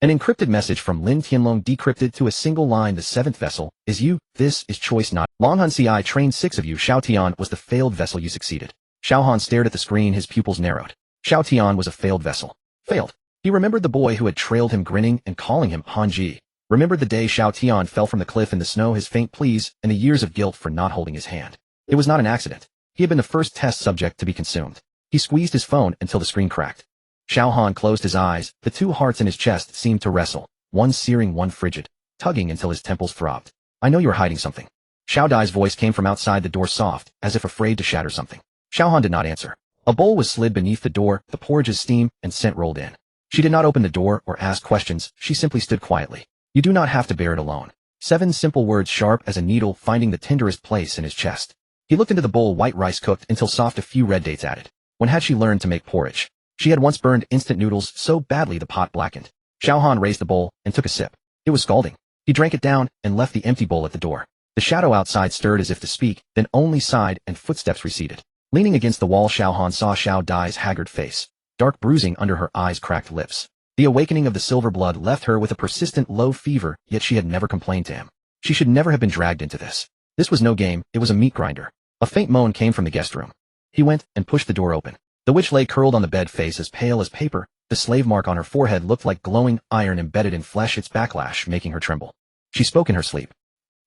An encrypted message from Lin Tianlong decrypted to a single line. The 7th vessel is you. This is choice not. Longhun CI trained 6 of you. Xiao Tian was the failed vessel. You succeeded. Xiao Han stared at the screen, his pupils narrowed. Xiao Tian was a failed vessel. Failed. He remembered the boy who had trailed him, grinning and calling him Hanji. Remembered the day Xiao Tian fell from the cliff in the snow, his faint pleas, and the years of guilt for not holding his hand. It was not an accident. He had been the first test subject to be consumed. He squeezed his phone until the screen cracked. Xiao Han closed his eyes. The 2 hearts in his chest seemed to wrestle, one searing, one frigid, tugging until his temples throbbed. I know you are hiding something. Xiao Dai's voice came from outside the door, soft, as if afraid to shatter something. Xiao Han did not answer. A bowl was slid beneath the door, the porridge's steam and scent rolled in. She did not open the door or ask questions, she simply stood quietly. You do not have to bear it alone. 7 simple words, sharp as a needle, finding the tenderest place in his chest. He looked into the bowl. White rice cooked until soft, a few red dates added. When had she learned to make porridge? She had once burned instant noodles so badly the pot blackened. Xiao Han raised the bowl and took a sip. It was scalding. He drank it down and left the empty bowl at the door. The shadow outside stirred as if to speak, then only sighed, and footsteps receded. Leaning against the wall, Xiao Han saw Xiao Dai's haggard face, dark bruising under her eyes, cracked lips. The awakening of the silver blood left her with a persistent low fever, yet she had never complained to him. She should never have been dragged into this. This was no game, it was a meat grinder. A faint moan came from the guest room. He went and pushed the door open. The witch lay curled on the bed, face as pale as paper. The slave mark on her forehead looked like glowing iron embedded in flesh, its backlash making her tremble. She spoke in her sleep.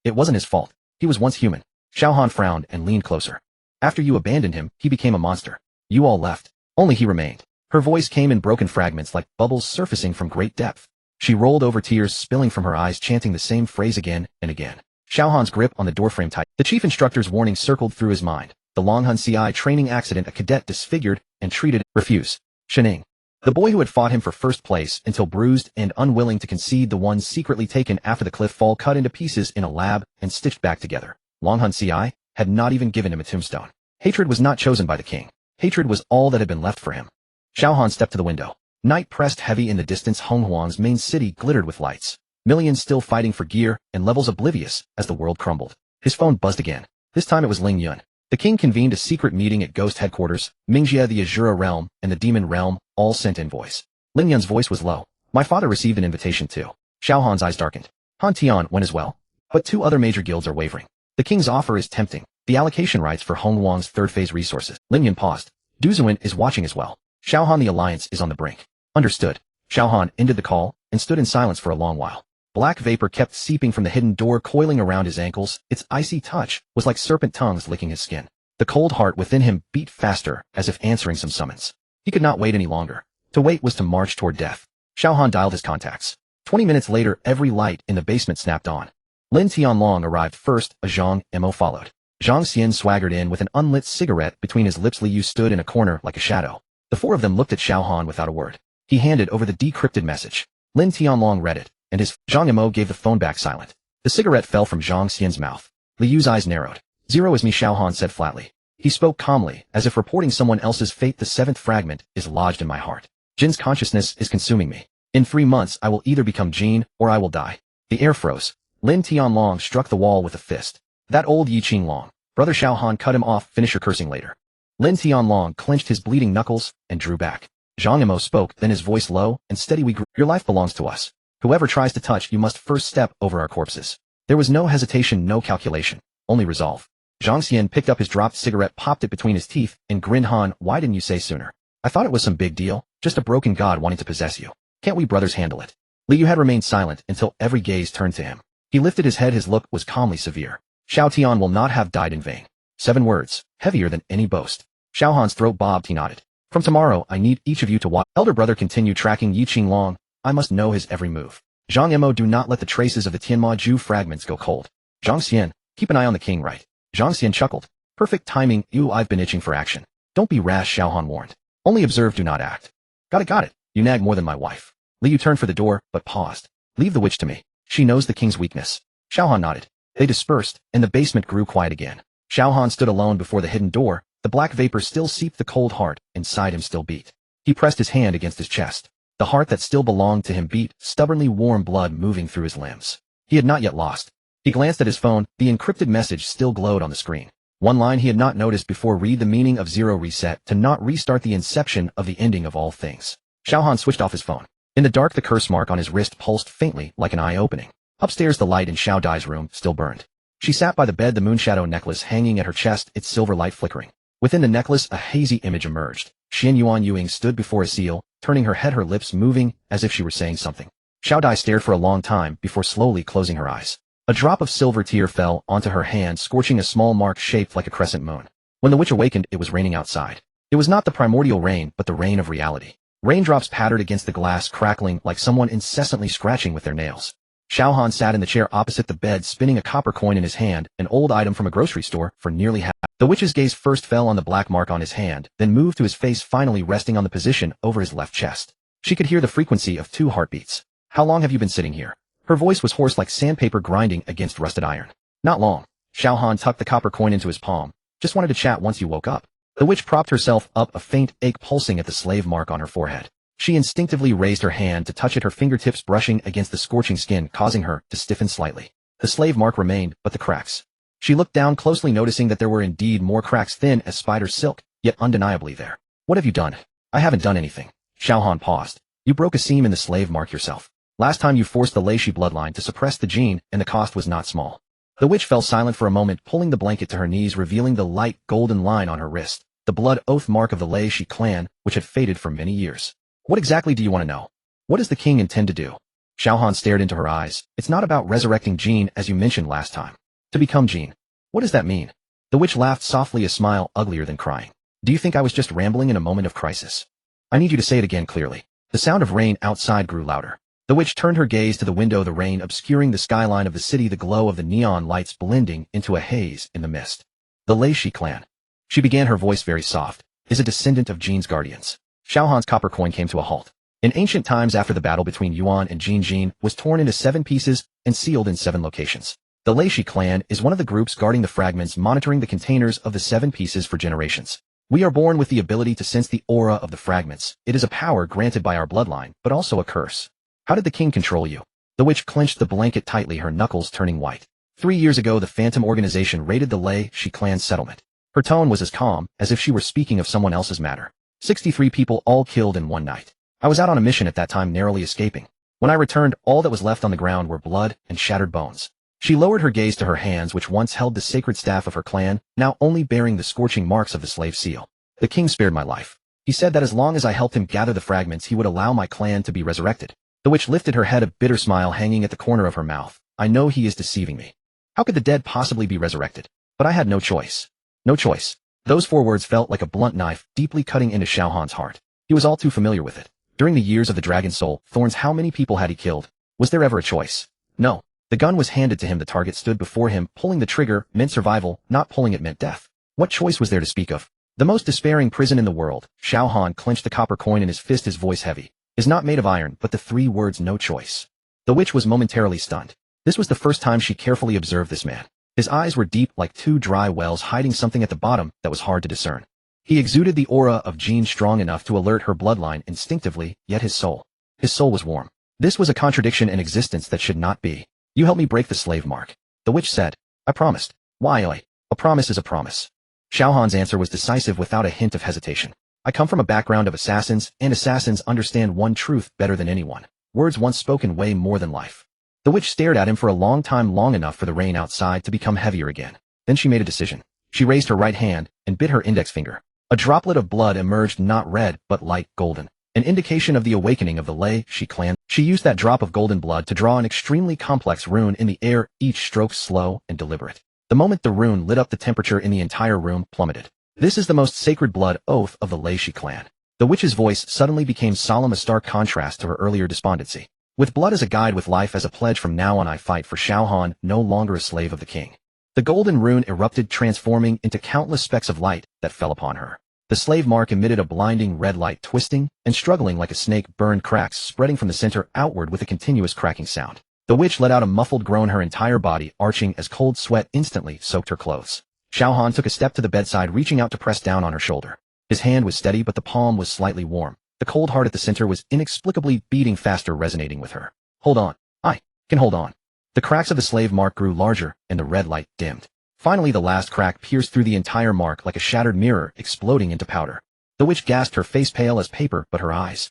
It wasn't his fault. He was once human. Xiao Han frowned and leaned closer. After you abandoned him, he became a monster. You all left. Only he remained. Her voice came in broken fragments like bubbles surfacing from great depth. She rolled over, tears spilling from her eyes, chanting the same phrase again and again. Xiao Han's grip on the doorframe tightened. The chief instructor's warning circled through his mind. The Longhun CI training accident, a cadet disfigured and treated. Refuse. Shening. The boy who had fought him for first place until bruised and unwilling to concede, the one secretly taken after the cliff fall, cut into pieces in a lab and stitched back together. Longhun CI had not even given him a tombstone. Hatred was not chosen by the king. Hatred was all that had been left for him. Xiao Han stepped to the window. Night pressed heavy in the distance. Honghuang's main city glittered with lights. Millions still fighting for gear, and levels oblivious as the world crumbled. His phone buzzed again. This time it was Ling Yun. The king convened a secret meeting at Ghost headquarters. Mingjie, the Azura realm, and the Demon realm all sent envoys. Ling Yun's voice was low. My father received an invitation too. Xiao Han's eyes darkened. Han Tian went as well. But 2 other major guilds are wavering. The king's offer is tempting. The allocation rights for Honghuang's third phase resources. Ling Yun paused. Duzuan is watching as well. Xiao Han, the alliance is on the brink. Understood. Xiao Han ended the call and stood in silence for a long while. Black vapor kept seeping from the hidden door, coiling around his ankles. Its icy touch was like serpent tongues licking his skin. The cold heart within him beat faster, as if answering some summons. He could not wait any longer. To wait was to march toward death. Xiao Han dialed his contacts. 20 minutes later, every light in the basement snapped on. Lin Tianlong arrived first. A Zhang Mo followed. Zhang Xian swaggered in with an unlit cigarette between his lips. Li Yu stood in a corner like a shadow. The 4 of them looked at Xiao Han without a word. He handed over the decrypted message. Lin Tianlong read it, and his Zhang Mo gave the phone back silent. The cigarette fell from Zhang Xian's mouth. Li Yu's eyes narrowed. 0 is me, Xiao Han said flatly. He spoke calmly, as if reporting someone else's fate. The 7th fragment is lodged in my heart. Jin's consciousness is consuming me. In 3 months I will either become Jin, or I will die. The air froze. Lin Tianlong struck the wall with a fist. That old Yi Qinglong. Brother Xiao Han cut him off. Finish your cursing later. Lin Tianlong clenched his bleeding knuckles and drew back. Zhang Mo spoke, then his voice low and steady. Your life belongs to us. Whoever tries to touch you must first step over our corpses. There was no hesitation, no calculation, only resolve. Zhang Xian picked up his dropped cigarette, popped it between his teeth, and grinned. Han, why didn't you say sooner? I thought it was some big deal, just a broken god wanting to possess you. Can't we brothers handle it? Li Yu had remained silent until every gaze turned to him. He lifted his head, his look was calmly severe. Xiao Tian will not have died in vain. 7 words, heavier than any boast. Xiao Han's throat bobbed. He nodded. From tomorrow, I need each of you to watch. Elder brother continued tracking Yi Qinglong. I must know his every move. Zhang Mo, do not let the traces of the Tianma Ju fragments go cold. Zhang Xian, keep an eye on the king, right? Zhang Xian chuckled. Perfect timing. I've been itching for action. Don't be rash, Xiao Han warned. Only observe, do not act. Got it. You nag more than my wife. Li Yu turned for the door, but paused. Leave the witch to me. She knows the king's weakness. Xiao Han nodded. They dispersed, and the basement grew quiet again. Xiao Han stood alone before the hidden door. The black vapor still seeped. The cold heart inside him still beat. He pressed his hand against his chest. The heart that still belonged to him beat, stubbornly, warm blood moving through his limbs. He had not yet lost. He glanced at his phone. The encrypted message still glowed on the screen. One line he had not noticed before. Read the meaning of 0 reset, to not restart the inception of the ending of all things. Xiao Han switched off his phone. In the dark, the curse mark on his wrist pulsed faintly like an eye opening. Upstairs, the light in Xiao Dai's room still burned. She sat by the bed, the moonshadow necklace hanging at her chest, its silver light flickering. Within the necklace, a hazy image emerged. Xian Yuan Yuing stood before a seal, turning her head, her lips moving as if she were saying something. Xiao Dai stared for a long time before slowly closing her eyes. A drop of silver tear fell onto her hand, scorching a small mark shaped like a crescent moon. When the witch awakened, it was raining outside. It was not the primordial rain, but the rain of reality. Raindrops pattered against the glass, crackling like someone incessantly scratching with their nails. Xiao Han sat in the chair opposite the bed, spinning a copper coin in his hand, an old item from a grocery store, for nearly half. The witch's gaze first fell on the black mark on his hand, then moved to his face, finally resting on the position over his left chest. She could hear the frequency of 2 heartbeats. How long have you been sitting here? Her voice was hoarse like sandpaper grinding against rusted iron. Not long. Xiao Han tucked the copper coin into his palm. Just wanted to chat once you woke up. The witch propped herself up, a faint ache pulsing at the slave mark on her forehead. She instinctively raised her hand to touch it, her fingertips brushing against the scorching skin, causing her to stiffen slightly. The slave mark remained, but the cracks. She looked down closely, noticing that there were indeed more cracks, thin as spider silk, yet undeniably there. What have you done? I haven't done anything. Xiao Han paused. You broke a seam in the slave mark yourself. Last time you forced the Leishi bloodline to suppress the gene, and the cost was not small. The witch fell silent for a moment, pulling the blanket to her knees, revealing the light golden line on her wrist, the blood oath mark of the Xiao clan, which had faded for many years. What exactly do you want to know? What does the king intend to do? Xiao Han stared into her eyes. It's not about resurrecting Jean as you mentioned last time. To become Jean. What does that mean? The witch laughed softly, a smile uglier than crying. Do you think I was just rambling in a moment of crisis? I need you to say it again clearly. The sound of rain outside grew louder. The witch turned her gaze to the window, the rain obscuring the skyline of the city, the glow of the neon lights blending into a haze in the mist. The Xiao clan. She began, her voice very soft, is a descendant of Jean's guardians. Xiao Han's copper coin came to a halt. In ancient times, after the battle between Yuan and Jean was torn into 7 pieces and sealed in 7 locations. The Xiao clan is one of the groups guarding the fragments, monitoring the containers of the 7 pieces for generations. We are born with the ability to sense the aura of the fragments. It is a power granted by our bloodline, but also a curse. How did the king control you? The witch clenched the blanket tightly, her knuckles turning white. 3 years ago, the Phantom organization raided the Xiao clan's settlement. Her tone was as calm as if she were speaking of someone else's matter. 63 people, all killed in one night. I was out on a mission at that time, narrowly escaping. When I returned, all that was left on the ground were blood and shattered bones. She lowered her gaze to her hands, which once held the sacred staff of her clan, now only bearing the scorching marks of the slave seal. The king spared my life. He said that as long as I helped him gather the fragments, he would allow my clan to be resurrected. The witch lifted her head, a bitter smile hanging at the corner of her mouth. I know he is deceiving me. How could the dead possibly be resurrected? But I had no choice. No choice. Those 4 words felt like a blunt knife, deeply cutting into Xiao Han's heart. He was all too familiar with it. During the years of the Dragon Soul, Thorns, how many people had he killed? Was there ever a choice? No. The gun was handed to him, the target stood before him, pulling the trigger meant survival, not pulling it meant death. What choice was there to speak of? The most despairing prison in the world. Xiao Han clenched the copper coin in his fist, his voice heavy. Is not made of iron, but the 3 words, no choice. The witch was momentarily stunned. This was the first time she carefully observed this man. His eyes were deep, like 2 dry wells, hiding something at the bottom that was hard to discern. He exuded the aura of Jean, strong enough to alert her bloodline instinctively, yet his soul was warm. This was a contradiction in existence that should not be. You help me break the slave mark. The witch said. I promised. Why? A promise is a promise. Xiao Han's answer was decisive, without a hint of hesitation. I come from a background of assassins, and assassins understand one truth better than anyone. Words once spoken weigh more than life. The witch stared at him for a long time, long enough for the rain outside to become heavier again. Then she made a decision. She raised her right hand and bit her index finger. A droplet of blood emerged, not red, but light golden. An indication of the awakening of the Xiao clan. She used that drop of golden blood to draw an extremely complex rune in the air, each stroke slow and deliberate. The moment the rune lit up, the temperature in the entire room plummeted. This is the most sacred blood oath of the Xiao clan. The witch's voice suddenly became solemn, a stark contrast to her earlier despondency. With blood as a guide, with life as a pledge, from now on I fight for Xiao Han, no longer a slave of the king. The golden rune erupted, transforming into countless specks of light that fell upon her. The slave mark emitted a blinding red light, twisting and struggling like a snake, burned cracks spreading from the center outward with a continuous cracking sound. The witch let out a muffled groan, her entire body arching as cold sweat instantly soaked her clothes. Xiao Han took a step to the bedside, reaching out to press down on her shoulder. His hand was steady, but the palm was slightly warm. The cold heart at the center was inexplicably beating faster, resonating with her. Hold on. I can hold on. The cracks of the slave mark grew larger, and the red light dimmed. Finally, the last crack pierced through the entire mark like a shattered mirror, exploding into powder. The witch gasped, her face pale as paper, but her eyes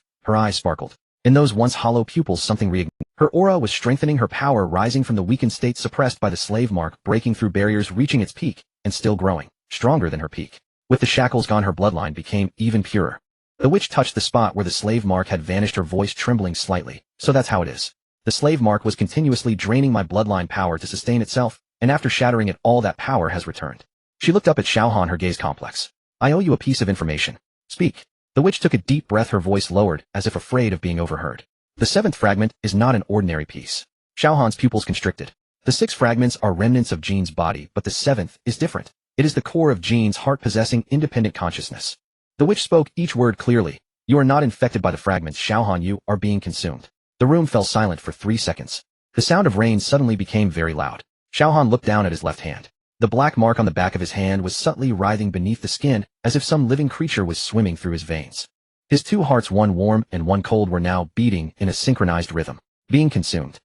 sparkled. In those once hollow pupils, something reignited. Her aura was strengthening, her power rising from the weakened state suppressed by the slave mark, breaking through barriers, reaching its peak, and still growing, stronger than her peak. With the shackles gone, her bloodline became even purer. The witch touched the spot where the slave mark had vanished, her voice trembling slightly. So that's how it is. The slave mark was continuously draining my bloodline power to sustain itself, and after shattering it, all that power has returned. She looked up at Xiao Han, her gaze complex. I owe you a piece of information. Speak. The witch took a deep breath, her voice lowered, as if afraid of being overheard. The 7th fragment is not an ordinary piece. Xiao Han's pupils constricted. The 6 fragments are remnants of Jean's body, but the 7th is different. It is the core of Jean's heart, possessing independent consciousness. The witch spoke each word clearly. You are not infected by the fragments, Xiao Han, you are being consumed. The room fell silent for 3 seconds. The sound of rain suddenly became very loud. Xiao Han looked down at his left hand. The black mark on the back of his hand was subtly writhing beneath the skin, as if some living creature was swimming through his veins. His 2 hearts, one warm and one cold, were now beating in a synchronized rhythm. Being consumed.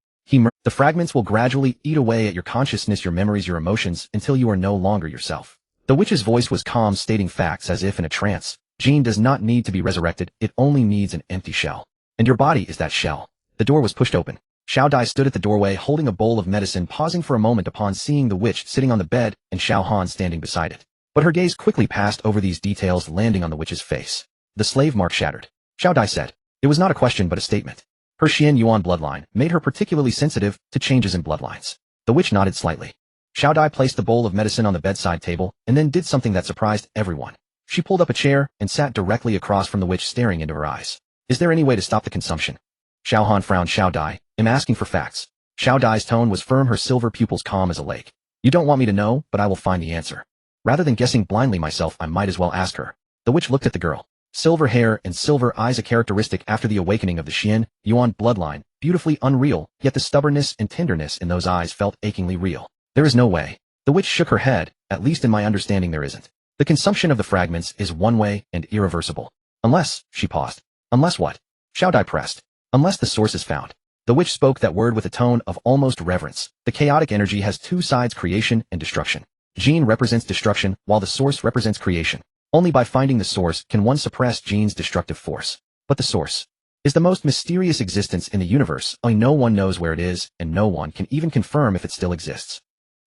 The fragments will gradually eat away at your consciousness, your memories, your emotions, until you are no longer yourself. The witch's voice was calm, stating facts as if in a trance. Jean does not need to be resurrected, it only needs an empty shell. And your body is that shell. The door was pushed open. Xiao Dai stood at the doorway holding a bowl of medicine, pausing for a moment upon seeing the witch sitting on the bed and Xiao Han standing beside it. But her gaze quickly passed over these details, landing on the witch's face. The slave mark shattered. Xiao Dai said. It was not a question but a statement. Her Xian Yuan bloodline made her particularly sensitive to changes in bloodlines. The witch nodded slightly. Xiao Dai placed the bowl of medicine on the bedside table and then did something that surprised everyone. She pulled up a chair and sat directly across from the witch, staring into her eyes. Is there any way to stop the consumption? Xiao Han frowned. Xiao Dai, I'm asking for facts. Xiao Dai's tone was firm, her silver pupils calm as a lake. You don't want me to know, but I will find the answer. Rather than guessing blindly myself, I might as well ask her. The witch looked at the girl. Silver hair and silver eyes, a characteristic after the awakening of the Xian Yuan bloodline, beautifully unreal, yet the stubbornness and tenderness in those eyes felt achingly real. There is no way. The witch shook her head. At least in my understanding there isn't. The consumption of the fragments is one way and irreversible. Unless, she paused. Unless what? Xiao Dai pressed. Unless the source is found. The witch spoke that word with a tone of almost reverence. The chaotic energy has two sides, creation and destruction. Jin represents destruction, while the source represents creation. Only by finding the source can one suppress Jin's destructive force. But the source is the most mysterious existence in the universe. Only no one knows where it is, and no one can even confirm if it still exists.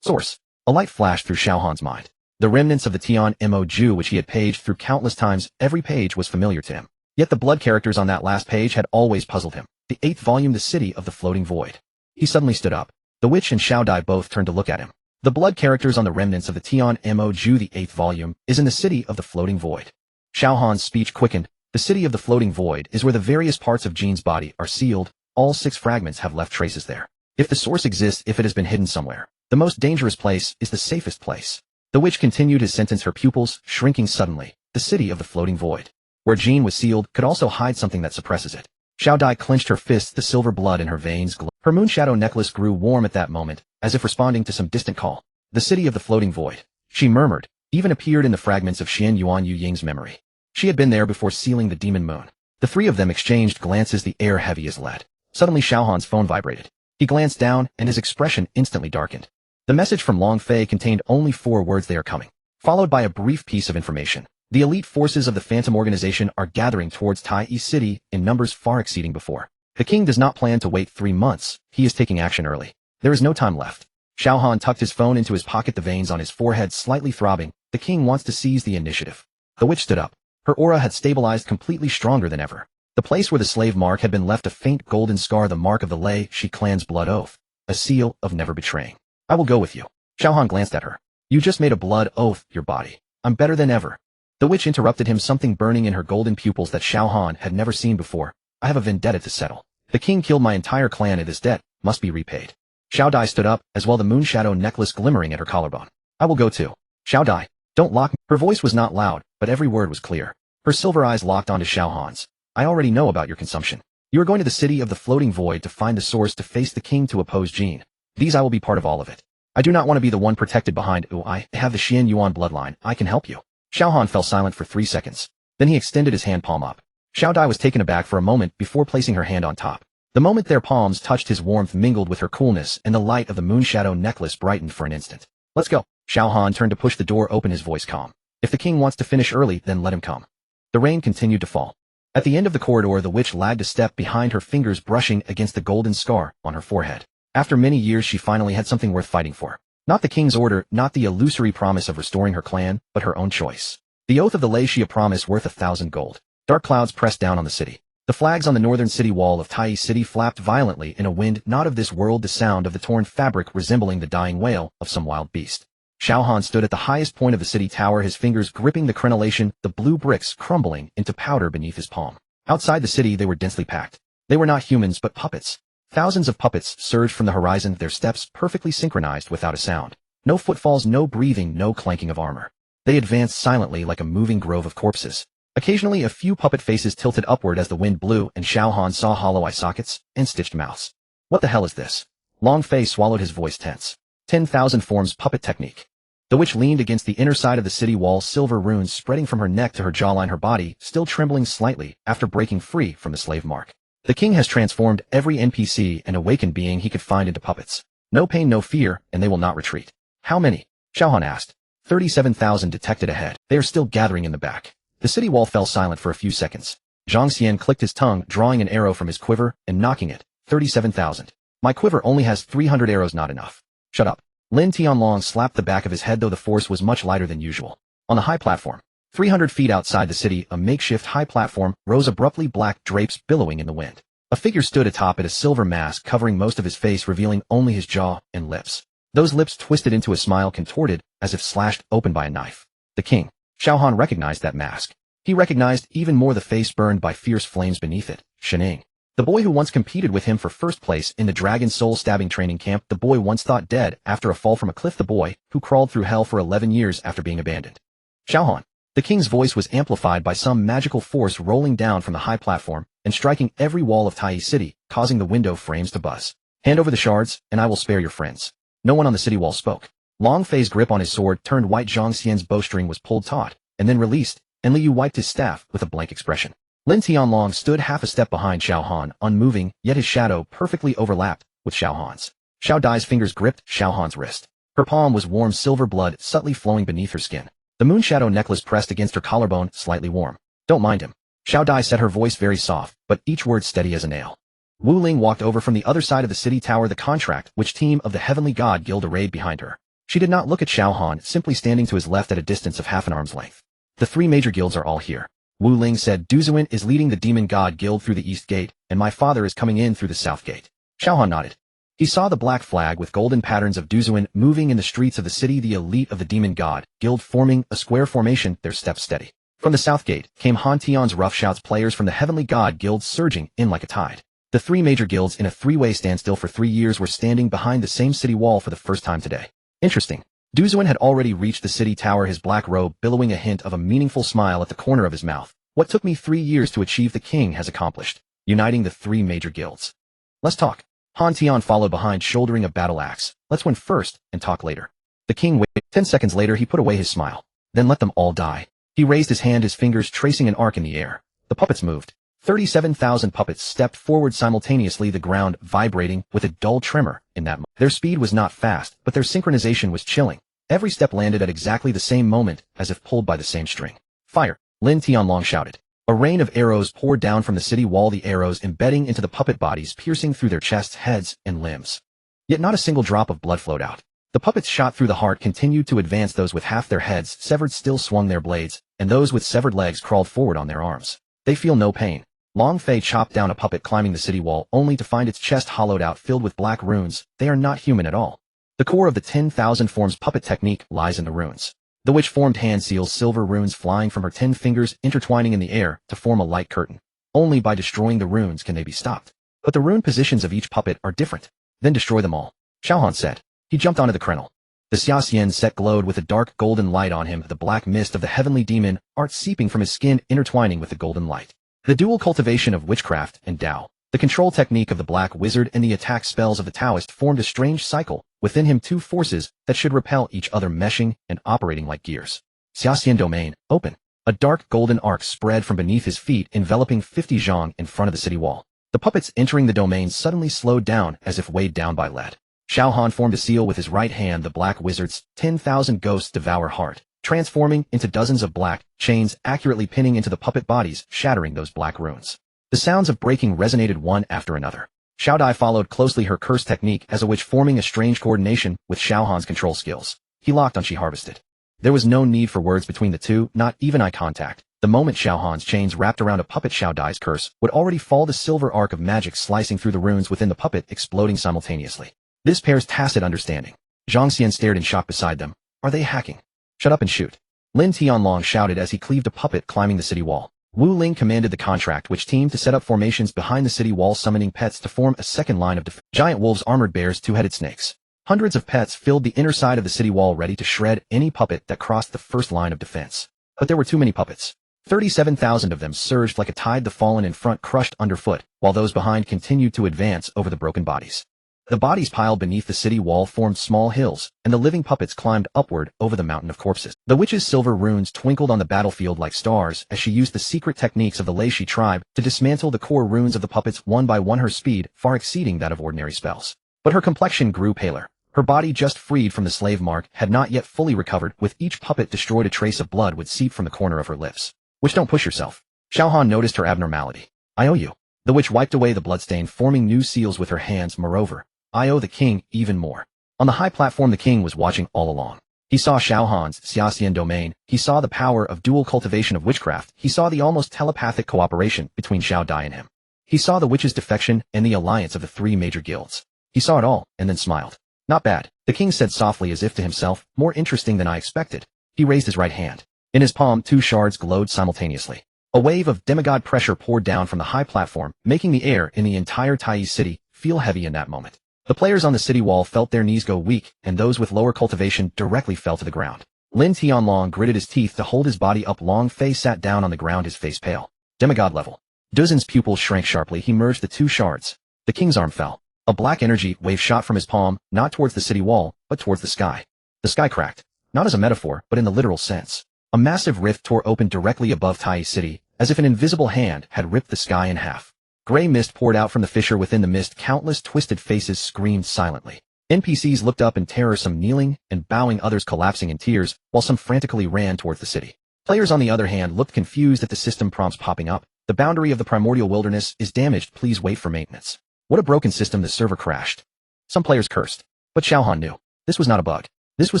Source. A light flashed through Xiao Han's mind. The remnants of the Tian Mo Ju, which he had paged through countless times, every page was familiar to him. Yet the blood characters on that last page had always puzzled him. The 8th volume, The City of the Floating Void. He suddenly stood up. The witch and Xiao Dai both turned to look at him. The blood characters on the remnants of the Tian Mo Ju, the 8th volume, is in the City of the Floating Void. Xiao Han's speech quickened. The City of the Floating Void is where the various parts of Jin's body are sealed. All 6 fragments have left traces there. If the source exists, if it has been hidden somewhere, the most dangerous place is the safest place. The witch continued his sentence, her pupils shrinking suddenly. The City of the Floating Void, where Jin was sealed, could also hide something that suppresses it. Xiao Dai clenched her fists, the silver blood in her veins glowed. Her moonshadow necklace grew warm at that moment, as if responding to some distant call. The City of the Floating Void, she murmured, even appeared in the fragments of Xian Yuan Yu Ying's memory. She had been there before sealing the demon moon. The three of them exchanged glances, the air heavy as lead. Suddenly Xiao Han's phone vibrated. He glanced down, and his expression instantly darkened. The message from Long Fei contained only 4 words: they are coming, followed by a brief piece of information. The elite forces of the Phantom Organization are gathering towards Tai City in numbers far exceeding before. The king does not plan to wait 3 months. He is taking action early. There is no time left. Xiao Han tucked his phone into his pocket, the veins on his forehead slightly throbbing. The king wants to seize the initiative. The witch stood up. Her aura had stabilized, completely stronger than ever. The place where the slave mark had been left, a faint golden scar, the mark of the Lei Shi clan's blood oath. A seal of never betraying. I will go with you. Xiao Han glanced at her. You just made a blood oath, your body. I'm better than ever. The witch interrupted him, something burning in her golden pupils that Xiao Han had never seen before. I have a vendetta to settle. The king killed my entire clan, and this debt must be repaid. Xiao Dai stood up, as well the moonshadow necklace glimmering at her collarbone. I will go too. Xiao Dai, don't lock me. Her voice was not loud, but every word was clear. Her silver eyes locked onto Xiao Han's. I already know about your consumption. You are going to the City of the Floating Void to find the source, to face the king, to oppose Jin. I will be part of all of it. I do not want to be the one protected behind. I have the Xian Yuan bloodline. I can help you. Xiao Han fell silent for 3 seconds. Then he extended his hand palm up. Xiao Dai was taken aback for a moment before placing her hand on top. The moment their palms touched, his warmth mingled with her coolness, and the light of the moonshadow necklace brightened for an instant. Let's go. Xiao Han turned to push the door open, his voice calm. If the king wants to finish early, then let him come. The rain continued to fall. At the end of the corridor, the witch lagged a step behind, her fingers brushing against the golden scar on her forehead. After many years, she finally had something worth fighting for. Not the king's order, not the illusory promise of restoring her clan, but her own choice. The oath of the Lei Shi, a promise worth 1,000 gold. Dark clouds pressed down on the city. The flags on the northern city wall of Tai City flapped violently in a wind not of this world, the sound of the torn fabric resembling the dying wail of some wild beast. Xiao Han stood at the highest point of the city tower, his fingers gripping the crenellation, the blue bricks crumbling into powder beneath his palm. Outside the city, they were densely packed. They were not humans, but puppets. Thousands of puppets surged from the horizon, their steps perfectly synchronized without a sound. No footfalls, no breathing, no clanking of armor. They advanced silently like a moving grove of corpses. Occasionally a few puppet faces tilted upward as the wind blew, and Xiao Han saw hollow eye sockets and stitched mouths. What the hell is this? Long Fei swallowed, his voice tense. 10,000 forms puppet technique. The witch leaned against the inner side of the city wall, silver runes spreading from her neck to her jawline, her body still trembling slightly after breaking free from the slave mark. The king has transformed every NPC and awakened being he could find into puppets. No pain, no fear, and they will not retreat. How many? Xiao Han asked. 37,000 detected ahead. They are still gathering in the back. The city wall fell silent for a few seconds. Zhang Xian clicked his tongue, drawing an arrow from his quiver and knocking it. 37,000. My quiver only has 300 arrows, not enough. Shut up. Lin Tianlong slapped the back of his head, though the force was much lighter than usual. On the high platform, 300 feet outside the city, a makeshift high platform rose abruptly, black drapes billowing in the wind. A figure stood atop it, a silver mask covering most of his face, revealing only his jaw and lips. Those lips twisted into a smile, contorted as if slashed open by a knife. The king. Xiao Han recognized that mask. He recognized even more the face burned by fierce flames beneath it. Shening. The boy who once competed with him for first place in the Dragon Soul stabbing training camp, the boy once thought dead after a fall from a cliff, the boy who crawled through hell for 11 years after being abandoned. Xiao Han. The king's voice was amplified by some magical force rolling down from the high platform and striking every wall of Tai City, causing the window frames to buzz. Hand over the shards, and I will spare your friends. No one on the city wall spoke. Long Fei's grip on his sword turned white. Zhang Xian's bowstring was pulled taut, and then released, and Liu wiped his staff with a blank expression. Lin Tianlong stood half a step behind Xiao Han, unmoving, yet his shadow perfectly overlapped with Xiao Han's. Xiao Dai's fingers gripped Xiao Han's wrist. Her palm was warm silver blood subtly flowing beneath her skin. The moon shadow necklace pressed against her collarbone, slightly warm. Don't mind him. Xiao Dai said, her voice very soft, but each word steady as a nail. Wu Ling walked over from the other side of the city tower, the contract which team of the Heavenly God Guild arrayed behind her. She did not look at Xiao Han, simply standing to his left at a distance of half an arm's length. The three major guilds are all here. Wu Ling said, Duzuan is leading the Demon God Guild through the east gate, and my father is coming in through the south gate. Xiao Han nodded. He saw the black flag with golden patterns of Duzuan moving in the streets of the city, the elite of the Demon God Guild forming a square formation, their steps steady. From the south gate came Han Tian's rough shouts, players from the Heavenly God Guild surging in like a tide. The three major guilds in a three-way standstill for 3 years were standing behind the same city wall for the first time today. Interesting. Duzuan had already reached the city tower, his black robe billowing a hint of a meaningful smile at the corner of his mouth. What took me 3 years to achieve, the king has accomplished, uniting the three major guilds. Let's talk. Han Tian followed behind, shouldering a battle axe. Let's win first and talk later. The king waited. 10 seconds later, he put away his smile. Then let them all die. He raised his hand, his fingers tracing an arc in the air. The puppets moved. 37,000 puppets stepped forward simultaneously, the ground vibrating with a dull tremor in that moment. Their speed was not fast, but their synchronization was chilling. Every step landed at exactly the same moment, as if pulled by the same string. Fire! Lin Tianlong shouted. A rain of arrows poured down from the city wall, the arrows embedding into the puppet bodies, piercing through their chests, heads, and limbs. Yet not a single drop of blood flowed out. The puppets shot through the heart continued to advance. Those with half their heads severed still swung their blades, and those with severed legs crawled forward on their arms. They feel no pain. Long Fei chopped down a puppet climbing the city wall, only to find its chest hollowed out, filled with black runes. They are not human at all. The core of the 10,000 forms puppet technique lies in the runes. The witch formed hand seals, silver runes flying from her 10 fingers, intertwining in the air to form a light curtain. Only by destroying the runes can they be stopped. But the rune positions of each puppet are different. Then destroy them all. Xiao Han said. He jumped onto the crenel. The Xiaoxian set glowed with a dark golden light on him, the black mist of the heavenly demon art seeping from his skin, intertwining with the golden light. The dual cultivation of witchcraft and Tao, the control technique of the black wizard and the attack spells of the Taoist formed a strange cycle. Within him, two forces that should repel each other, meshing and operating like gears. Xiaoxian domain, open. A dark golden arc spread from beneath his feet, enveloping 50 zhang in front of the city wall. The puppets entering the domain suddenly slowed down as if weighed down by lead. Xiao Han formed a seal with his right hand, the black wizard's 10,000 ghosts devour heart, transforming into dozens of black chains, accurately pinning into the puppet bodies, shattering those black runes. The sounds of breaking resonated one after another. Xiao Dai followed closely her curse technique as a witch, forming a strange coordination with Xiao Han's control skills. He locked on, she harvested. There was no need for words between the two, not even eye contact. The moment Xiao Han's chains wrapped around a puppet, Xiao Dai's curse would already fall, the silver arc of magic slicing through the runes within the puppet, exploding simultaneously. This pair's tacit understanding. Zhang Xian stared in shock beside them. Are they hacking? Shut up and shoot. Lin Tianlong shouted as he cleaved a puppet climbing the city wall. Wu Ling commanded the contract which team to set up formations behind the city wall, summoning pets to form a second line of defense. Giant wolves, armored bears, two-headed snakes. Hundreds of pets filled the inner side of the city wall, ready to shred any puppet that crossed the first line of defense. But there were too many puppets. 37,000 of them surged like a tide, the fallen in front crushed underfoot, while those behind continued to advance over the broken bodies. The bodies piled beneath the city wall formed small hills, and the living puppets climbed upward over the mountain of corpses. The witch's silver runes twinkled on the battlefield like stars as she used the secret techniques of the Leishi tribe to dismantle the core runes of the puppets one by one, her speed far exceeding that of ordinary spells. But her complexion grew paler. Her body, just freed from the slave mark, had not yet fully recovered. With each puppet destroyed, a trace of blood would seep from the corner of her lips. Which, don't push yourself. Xiao Han noticed her abnormality. I owe you. The witch wiped away the bloodstain, forming new seals with her hands. Moreover, I owe the king even more. On the high platform, the king was watching all along. He saw Xiao Han's Xiaxian domain. He saw the power of dual cultivation of witchcraft. He saw the almost telepathic cooperation between Xiao Dai and him. He saw the witch's defection and the alliance of the three major guilds. He saw it all, and then smiled. Not bad, the king said softly as if to himself, more interesting than I expected. He raised his right hand. In his palm, two shards glowed simultaneously. A wave of demigod pressure poured down from the high platform, making the air in the entire Tai city feel heavy in that moment. The players on the city wall felt their knees go weak, and those with lower cultivation directly fell to the ground. Lin Tianlong gritted his teeth to hold his body up. Long Fei sat down on the ground, his face pale. Demigod level. Duzin's pupils shrank sharply. He merged the two shards. The king's arm fell. A black energy wave shot from his palm, not towards the city wall, but towards the sky. The sky cracked. Not as a metaphor, but in the literal sense. A massive rift tore open directly above Tai city, as if an invisible hand had ripped the sky in half. Gray mist poured out from the fissure. Within the mist, countless twisted faces screamed silently. NPCs looked up in terror, some kneeling and bowing, others collapsing in tears, while some frantically ran towards the city. Players, on the other hand, looked confused at the system prompts popping up. The boundary of the primordial wilderness is damaged. Please wait for maintenance. What a broken system. The server crashed. Some players cursed. But Xiao Han knew. This was not a bug. This was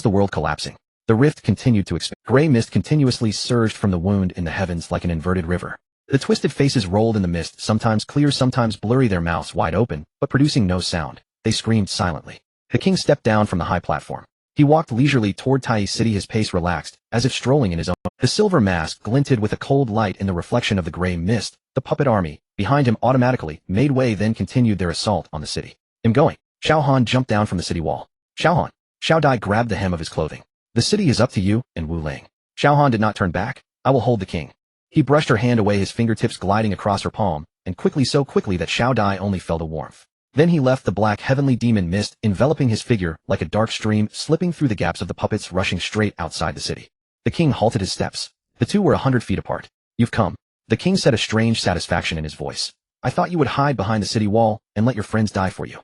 the world collapsing. The rift continued to expand. Gray mist continuously surged from the wound in the heavens like an inverted river. The twisted faces rolled in the mist, sometimes clear, sometimes blurry, their mouths wide open, but producing no sound. They screamed silently. The king stepped down from the high platform. He walked leisurely toward Tai city, his pace relaxed, as if strolling in his own. The silver mask glinted with a cold light in the reflection of the gray mist. The puppet army, behind him, automatically made way, then continued their assault on the city. I'm going. Xiao Han jumped down from the city wall. Xiao Han. Xiao Dai grabbed the hem of his clothing. The city is up to you, and Wu Ling. Xiao Han did not turn back. I will hold the king. He brushed her hand away, his fingertips gliding across her palm, and quickly, so quickly that Xiao Dai only felt a warmth. Then he left the black heavenly demon mist enveloping his figure like a dark stream, slipping through the gaps of the puppets, rushing straight outside the city. The king halted his steps. The two were 100 feet apart. You've come. The king said, a strange satisfaction in his voice. I thought you would hide behind the city wall and let your friends die for you.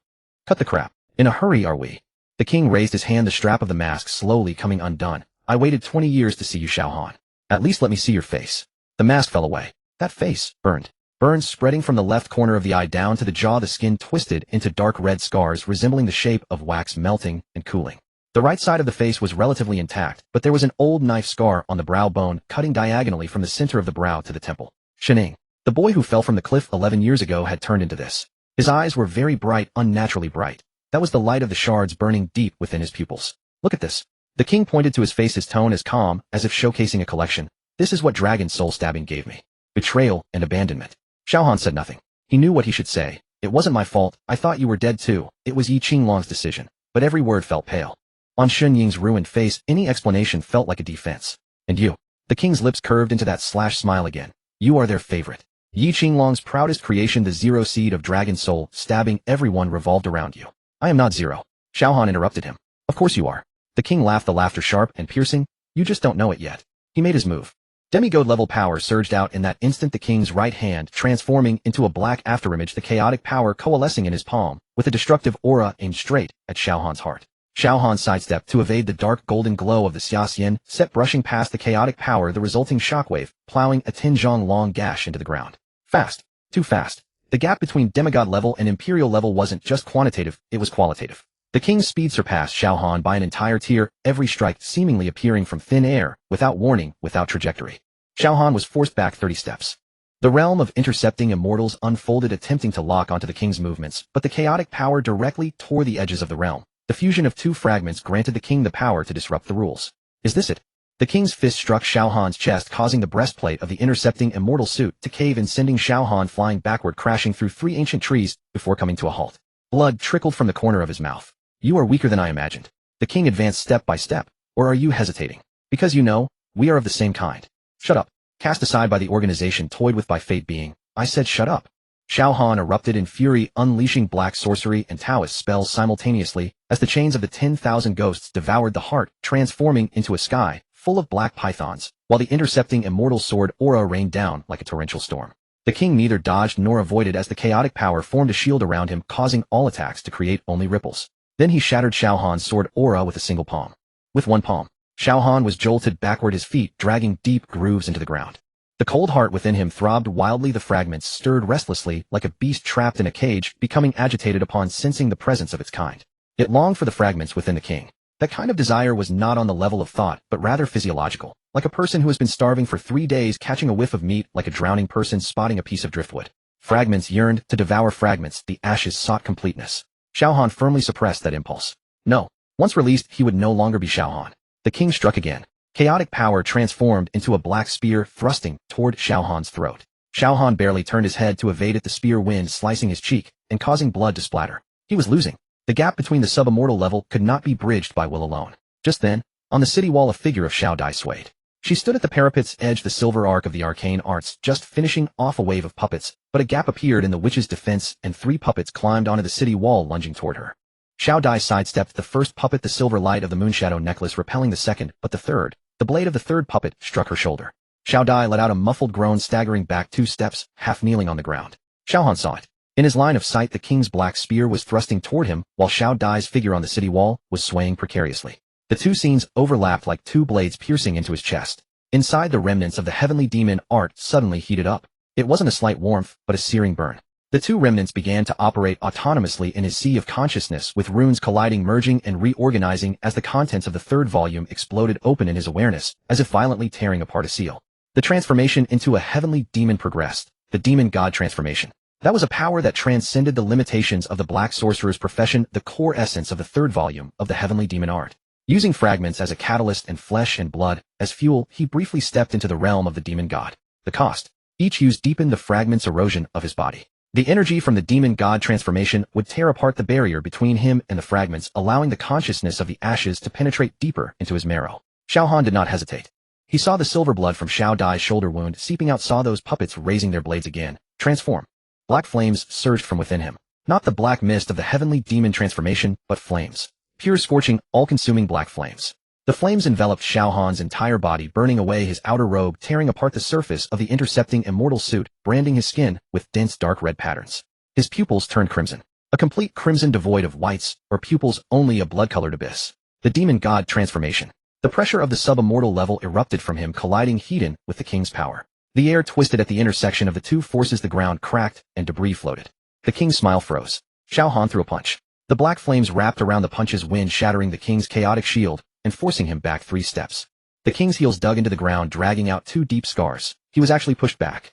Cut the crap. In a hurry are we? The king raised his hand, the strap of the mask slowly coming undone. I waited 20 years to see you, Xiao Han. At least let me see your face. The mask fell away. That face, burned. Burns spreading from the left corner of the eye down to the jaw, the skin twisted into dark red scars resembling the shape of wax melting and cooling. The right side of the face was relatively intact, but there was an old knife scar on the brow bone cutting diagonally from the center of the brow to the temple. Shining. The boy who fell from the cliff 11 years ago had turned into this. His eyes were very bright, unnaturally bright. That was the light of the shards burning deep within his pupils. Look at this. The king pointed to his face, his tone as calm, as if showcasing a collection. This is what dragon soul stabbing gave me. Betrayal and abandonment. Xiao Han said nothing. He knew what he should say. It wasn't my fault. I thought you were dead too. It was Yi Qinglong's decision. But every word felt pale. On Shun Ying's ruined face, any explanation felt like a defense. And you. The king's lips curved into that slash smile again. You are their favorite. Yi Qinglong's proudest creation, the zero seed of dragon soul, stabbing everyone revolved around you. I am not zero. Xiao Han interrupted him. Of course you are. The king laughed, the laughter sharp and piercing. You just don't know it yet. He made his move. Demigod level power surged out in that instant, the king's right hand transforming into a black afterimage, the chaotic power coalescing in his palm, with a destructive aura aimed straight at Xiao Han's heart. Xiao Han sidestepped to evade the dark golden glow of the Xiaxian, set brushing past the chaotic power, the resulting shockwave, plowing a Tinzhong long gash into the ground. Fast. Too fast. The gap between demigod level and imperial level wasn't just quantitative, it was qualitative. The king's speed surpassed Xiao Han by an entire tier, every strike seemingly appearing from thin air, without warning, without trajectory. Xiao Han was forced back 30 steps. The realm of intercepting immortals unfolded, attempting to lock onto the king's movements, but the chaotic power directly tore the edges of the realm. The fusion of two fragments granted the king the power to disrupt the rules. Is this it? The king's fist struck Xiao Han's chest, causing the breastplate of the intercepting immortal suit to cave in, sending Xiao Han flying backward, crashing through 3 ancient trees before coming to a halt. Blood trickled from the corner of his mouth. You are weaker than I imagined. The king advanced step by step. Or are you hesitating? Because you know, we are of the same kind. Shut up. Cast aside by the organization toyed with by fate being. I said shut up. Xiao Han erupted in fury, unleashing black sorcery and Taoist spells simultaneously, as the chains of the 10,000 ghosts devoured the heart, transforming into a sky full of black pythons, while the intercepting immortal sword aura rained down like a torrential storm. The king neither dodged nor avoided as the chaotic power formed a shield around him, causing all attacks to create only ripples. Then he shattered Xiao Han's sword aura with a single palm. With one palm, Xiao Han was jolted backward, his feet dragging deep grooves into the ground. The The cold heart within him throbbed wildly. The fragments stirred restlessly like a beast trapped in a cage, becoming agitated upon sensing the presence of its kind. It longed for the fragments within the king. That kind of desire was not on the level of thought, but rather physiological, like a person who has been starving for 3 days catching a whiff of meat, like a drowning person spotting a piece of driftwood. Fragments yearned to devour fragments. The ashes sought completeness. Xiao Han firmly suppressed that impulse. No. Once released, he would no longer be Xiao Han. The king struck again. Chaotic power transformed into a black spear thrusting toward Xiao Han's throat. Xiao Han barely turned his head to evade it, the spear wind slicing his cheek and causing blood to splatter. He was losing. The gap between the sub-immortal level could not be bridged by will alone. Just then, on the city wall, a figure of Xiao Dai swayed. She stood at the parapet's edge, the silver arc of the arcane arts just finishing off a wave of puppets, but a gap appeared in the witch's defense and 3 puppets climbed onto the city wall lunging toward her. Xiao Dai sidestepped the first puppet, the silver light of the moonshadow necklace repelling the second, but the third. The blade of the third puppet struck her shoulder. Xiao Dai let out a muffled groan, staggering back 2 steps, half kneeling on the ground. Xiao Han saw it. In his line of sight, the king's black spear was thrusting toward him, while Xiao Dai's figure on the city wall was swaying precariously. The 2 scenes overlapped like 2 blades piercing into his chest. Inside, the remnants of the heavenly demon art suddenly heated up. It wasn't a slight warmth, but a searing burn. The 2 remnants began to operate autonomously in his sea of consciousness, with runes colliding, merging, and reorganizing as the contents of the 3rd volume exploded open in his awareness, as if violently tearing apart a seal. The transformation into a heavenly demon progressed. The demon god transformation. That was a power that transcended the limitations of the black sorcerer's profession, the core essence of the 3rd volume of the heavenly demon art. Using fragments as a catalyst and flesh and blood as fuel, he briefly stepped into the realm of the demon god. The cost. Each use deepened the fragment's erosion of his body. The energy from the demon god transformation would tear apart the barrier between him and the fragments, allowing the consciousness of the ashes to penetrate deeper into his marrow. Xiao Han did not hesitate. He saw the silver blood from Xiao Dai's shoulder wound seeping out, saw those puppets raising their blades again. Transform. Black flames surged from within him. Not the black mist of the heavenly demon transformation, but flames. Pure, scorching, all-consuming black flames. The flames enveloped Xiao Han's entire body, burning away his outer robe, tearing apart the surface of the intercepting immortal suit, branding his skin with dense dark red patterns. His pupils turned crimson. A complete crimson devoid of whites, or pupils, only a blood-colored abyss. The demon god transformation. The pressure of the sub-immortal level erupted from him, colliding heat-in with the king's power. The air twisted at the intersection of the 2 forces, the ground cracked, and debris floated. The king's smile froze. Xiao Han threw a punch. The black flames wrapped around the punch's wind, shattering the king's chaotic shield and forcing him back 3 steps. The king's heels dug into the ground, dragging out 2 deep scars. He was actually pushed back.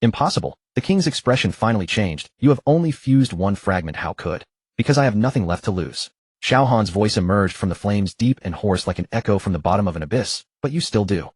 Impossible. The king's expression finally changed. You have only fused 1 fragment. How could? Because I have nothing left to lose. Xiao Han's voice emerged from the flames, deep and hoarse like an echo from the bottom of an abyss. But you still do.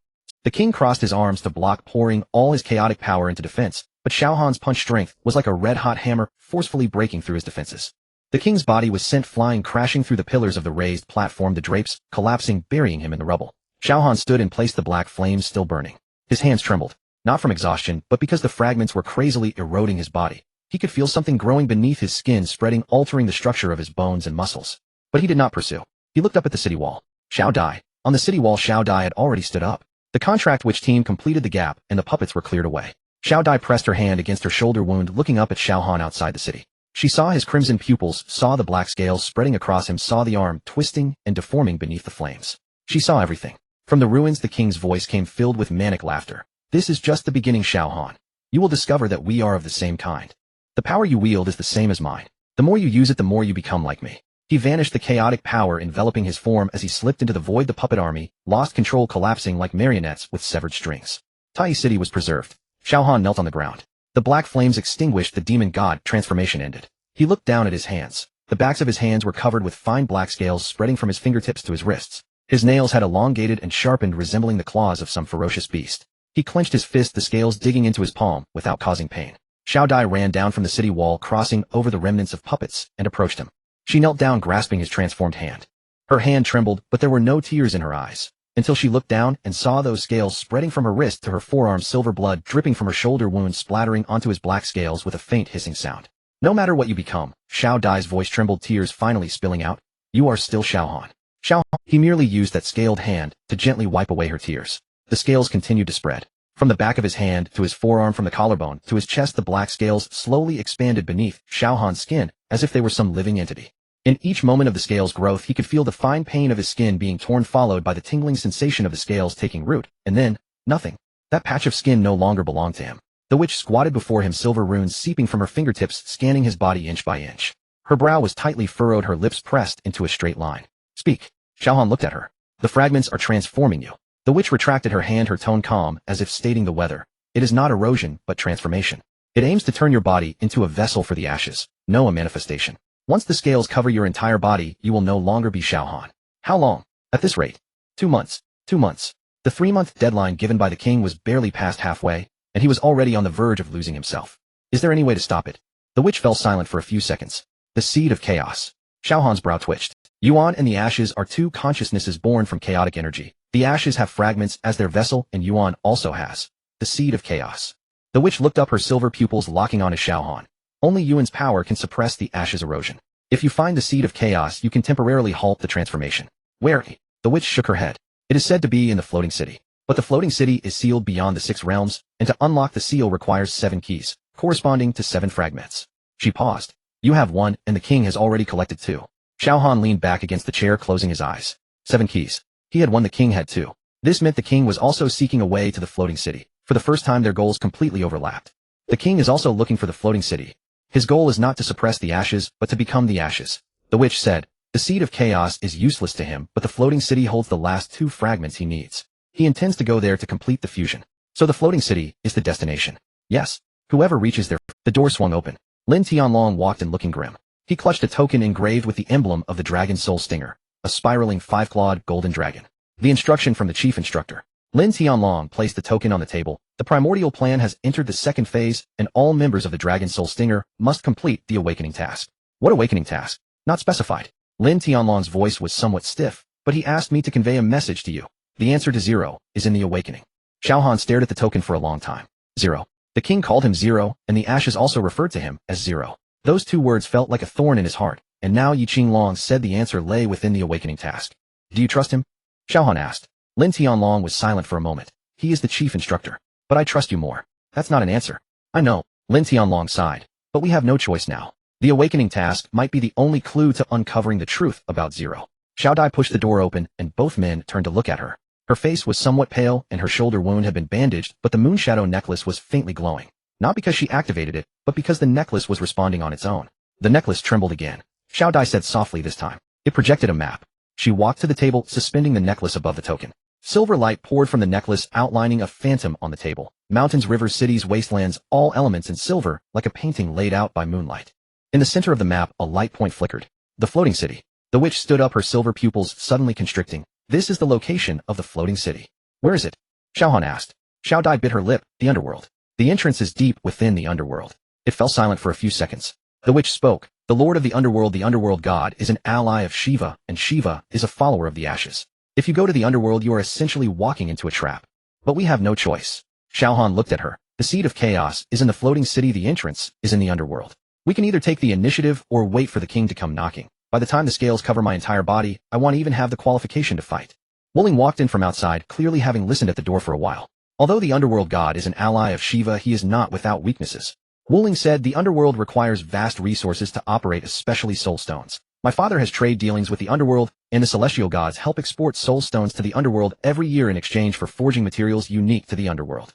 The king crossed his arms to block, pouring all his chaotic power into defense, but Xiao Han's punch strength was like a red-hot hammer, forcefully breaking through his defenses. The king's body was sent flying, crashing through the pillars of the raised platform, the drapes collapsing, burying him in the rubble. Xiao Han stood in place, the black flames still burning. His hands trembled, not from exhaustion, but because the fragments were crazily eroding his body. He could feel something growing beneath his skin, spreading, altering the structure of his bones and muscles. But he did not pursue. He looked up at the city wall. Xiao Dai. On the city wall, Xiao Dai had already stood up. The contract witch team completed the gap, and the puppets were cleared away. Xiao Dai pressed her hand against her shoulder wound, looking up at Xiao Han outside the city. She saw his crimson pupils, saw the black scales spreading across him, saw the arm twisting and deforming beneath the flames. She saw everything. From the ruins, the king's voice came, filled with manic laughter. This is just the beginning, Xiao Han. You will discover that we are of the same kind. The power you wield is the same as mine. The more you use it, the more you become like me. He vanished, the chaotic power enveloping his form as he slipped into the void. The puppet army lost control, collapsing like marionettes with severed strings. Tai City was preserved. Xiao Han knelt on the ground. The black flames extinguished, the demon god transformation ended. He looked down at his hands. The backs of his hands were covered with fine black scales spreading from his fingertips to his wrists. His nails had elongated and sharpened, resembling the claws of some ferocious beast. He clenched his fist, the scales digging into his palm without causing pain. Xiao Dai ran down from the city wall, crossing over the remnants of puppets, and approached him. She knelt down, grasping his transformed hand. Her hand trembled, but there were no tears in her eyes, until she looked down and saw those scales spreading from her wrist to her forearm, silver blood dripping from her shoulder wound, splattering onto his black scales with a faint hissing sound. No matter what you become, Xiao Dai's voice trembled, tears finally spilling out. You are still Xiao Han. Xiao Han. He merely used that scaled hand to gently wipe away her tears. The scales continued to spread. From the back of his hand to his forearm, from the collarbone to his chest, the black scales slowly expanded beneath Xiao Han's skin as if they were some living entity. In each moment of the scales' growth, he could feel the fine pain of his skin being torn, followed by the tingling sensation of the scales taking root, and then, nothing. That patch of skin no longer belonged to him. The witch squatted before him, silver runes seeping from her fingertips, scanning his body inch by inch. Her brow was tightly furrowed, her lips pressed into a straight line. Speak. Xiao Han looked at her. The fragments are transforming you. The witch retracted her hand, her tone calm, as if stating the weather. It is not erosion, but transformation. It aims to turn your body into a vessel for the ashes, no a manifestation. Once the scales cover your entire body, you will no longer be Xiao Han. How long? At this rate. 2 months. 2 months. The 3-month deadline given by the king was barely past halfway, and he was already on the verge of losing himself. Is there any way to stop it? The witch fell silent for a few seconds. The seed of chaos. Xiao Han's brow twitched. Yuan and the ashes are 2 consciousnesses born from chaotic energy. The ashes have fragments as their vessel, and Yuan also has the seed of chaos. The witch looked up, her silver pupils locking on Xiao Han. Only Yuan's power can suppress the ashes' erosion. If you find the seed of chaos, you can temporarily halt the transformation. Where? The witch shook her head. It is said to be in the floating city. But the floating city is sealed beyond the 6 realms, and to unlock the seal requires 7 keys, corresponding to 7 fragments. She paused. You have 1, and the king has already collected 2. Xiao Han leaned back against the chair, closing his eyes. 7 keys. He had 1, the king had 2. This meant the king was also seeking a way to the floating city. For the first time, their goals completely overlapped. The king is also looking for the floating city. His goal is not to suppress the ashes, but to become the ashes. The witch said. The seed of chaos is useless to him, but the floating city holds the last 2 fragments he needs. He intends to go there to complete the fusion. So the floating city is the destination. Yes. Whoever reaches there. The door swung open. Lin Tianlong walked in, looking grim. He clutched a token engraved with the emblem of the dragon soul stinger, a spiraling 5-clawed golden dragon. The instruction from the chief instructor. Lin Tianlong placed the token on the table. The primordial plan has entered the 2nd phase, and all members of the dragon soul stinger must complete the awakening task. What awakening task? Not specified. Lin Tianlong's voice was somewhat stiff, but he asked me to convey a message to you. The answer to 0 is in the awakening. Xiao Han stared at the token for a long time. 0. The king called him 0, and the ashes also referred to him as 0. Those 2 words felt like a thorn in his heart, and now Yi Qinglong said the answer lay within the awakening task. Do you trust him? Xiao Han asked. Lin Tianlong was silent for a moment. He is the chief instructor. But I trust you more. That's not an answer. I know. Lin Tianlong sighed. But we have no choice now. The awakening task might be the only clue to uncovering the truth about 0. Xiao Dai pushed the door open, and both men turned to look at her. Her face was somewhat pale, and her shoulder wound had been bandaged, but the moonshadow necklace was faintly glowing. Not because she activated it, but because the necklace was responding on its own. The necklace trembled again. Xiao Dai said softly this time. It projected a map. She walked to the table, suspending the necklace above the token. Silver light poured from the necklace, outlining a phantom on the table. Mountains, rivers, cities, wastelands, all elements in silver, like a painting laid out by moonlight. In the center of the map, a light point flickered. The floating city. The witch stood up, her silver pupils suddenly constricting. This is the location of the floating city. Where is it? Xiao Han asked. Xiao Dai bit her lip. The underworld. The entrance is deep within the underworld. It fell silent for a few seconds. The witch spoke. The lord of the underworld god, is an ally of Shiva, and Shiva is a follower of the ashes. If you go to the underworld, you are essentially walking into a trap. But we have no choice. Xiao Han looked at her. The seed of chaos is in the floating city. The entrance is in the underworld. We can either take the initiative or wait for the king to come knocking. By the time the scales cover my entire body, I want to even have the qualification to fight. Wuling walked in from outside, clearly having listened at the door for a while. Although the underworld god is an ally of Shiva, he is not without weaknesses. Wuling said the underworld requires vast resources to operate, especially soul stones. My father has trade dealings with the underworld, and the celestial gods help export soul stones to the underworld every year in exchange for forging materials unique to the underworld.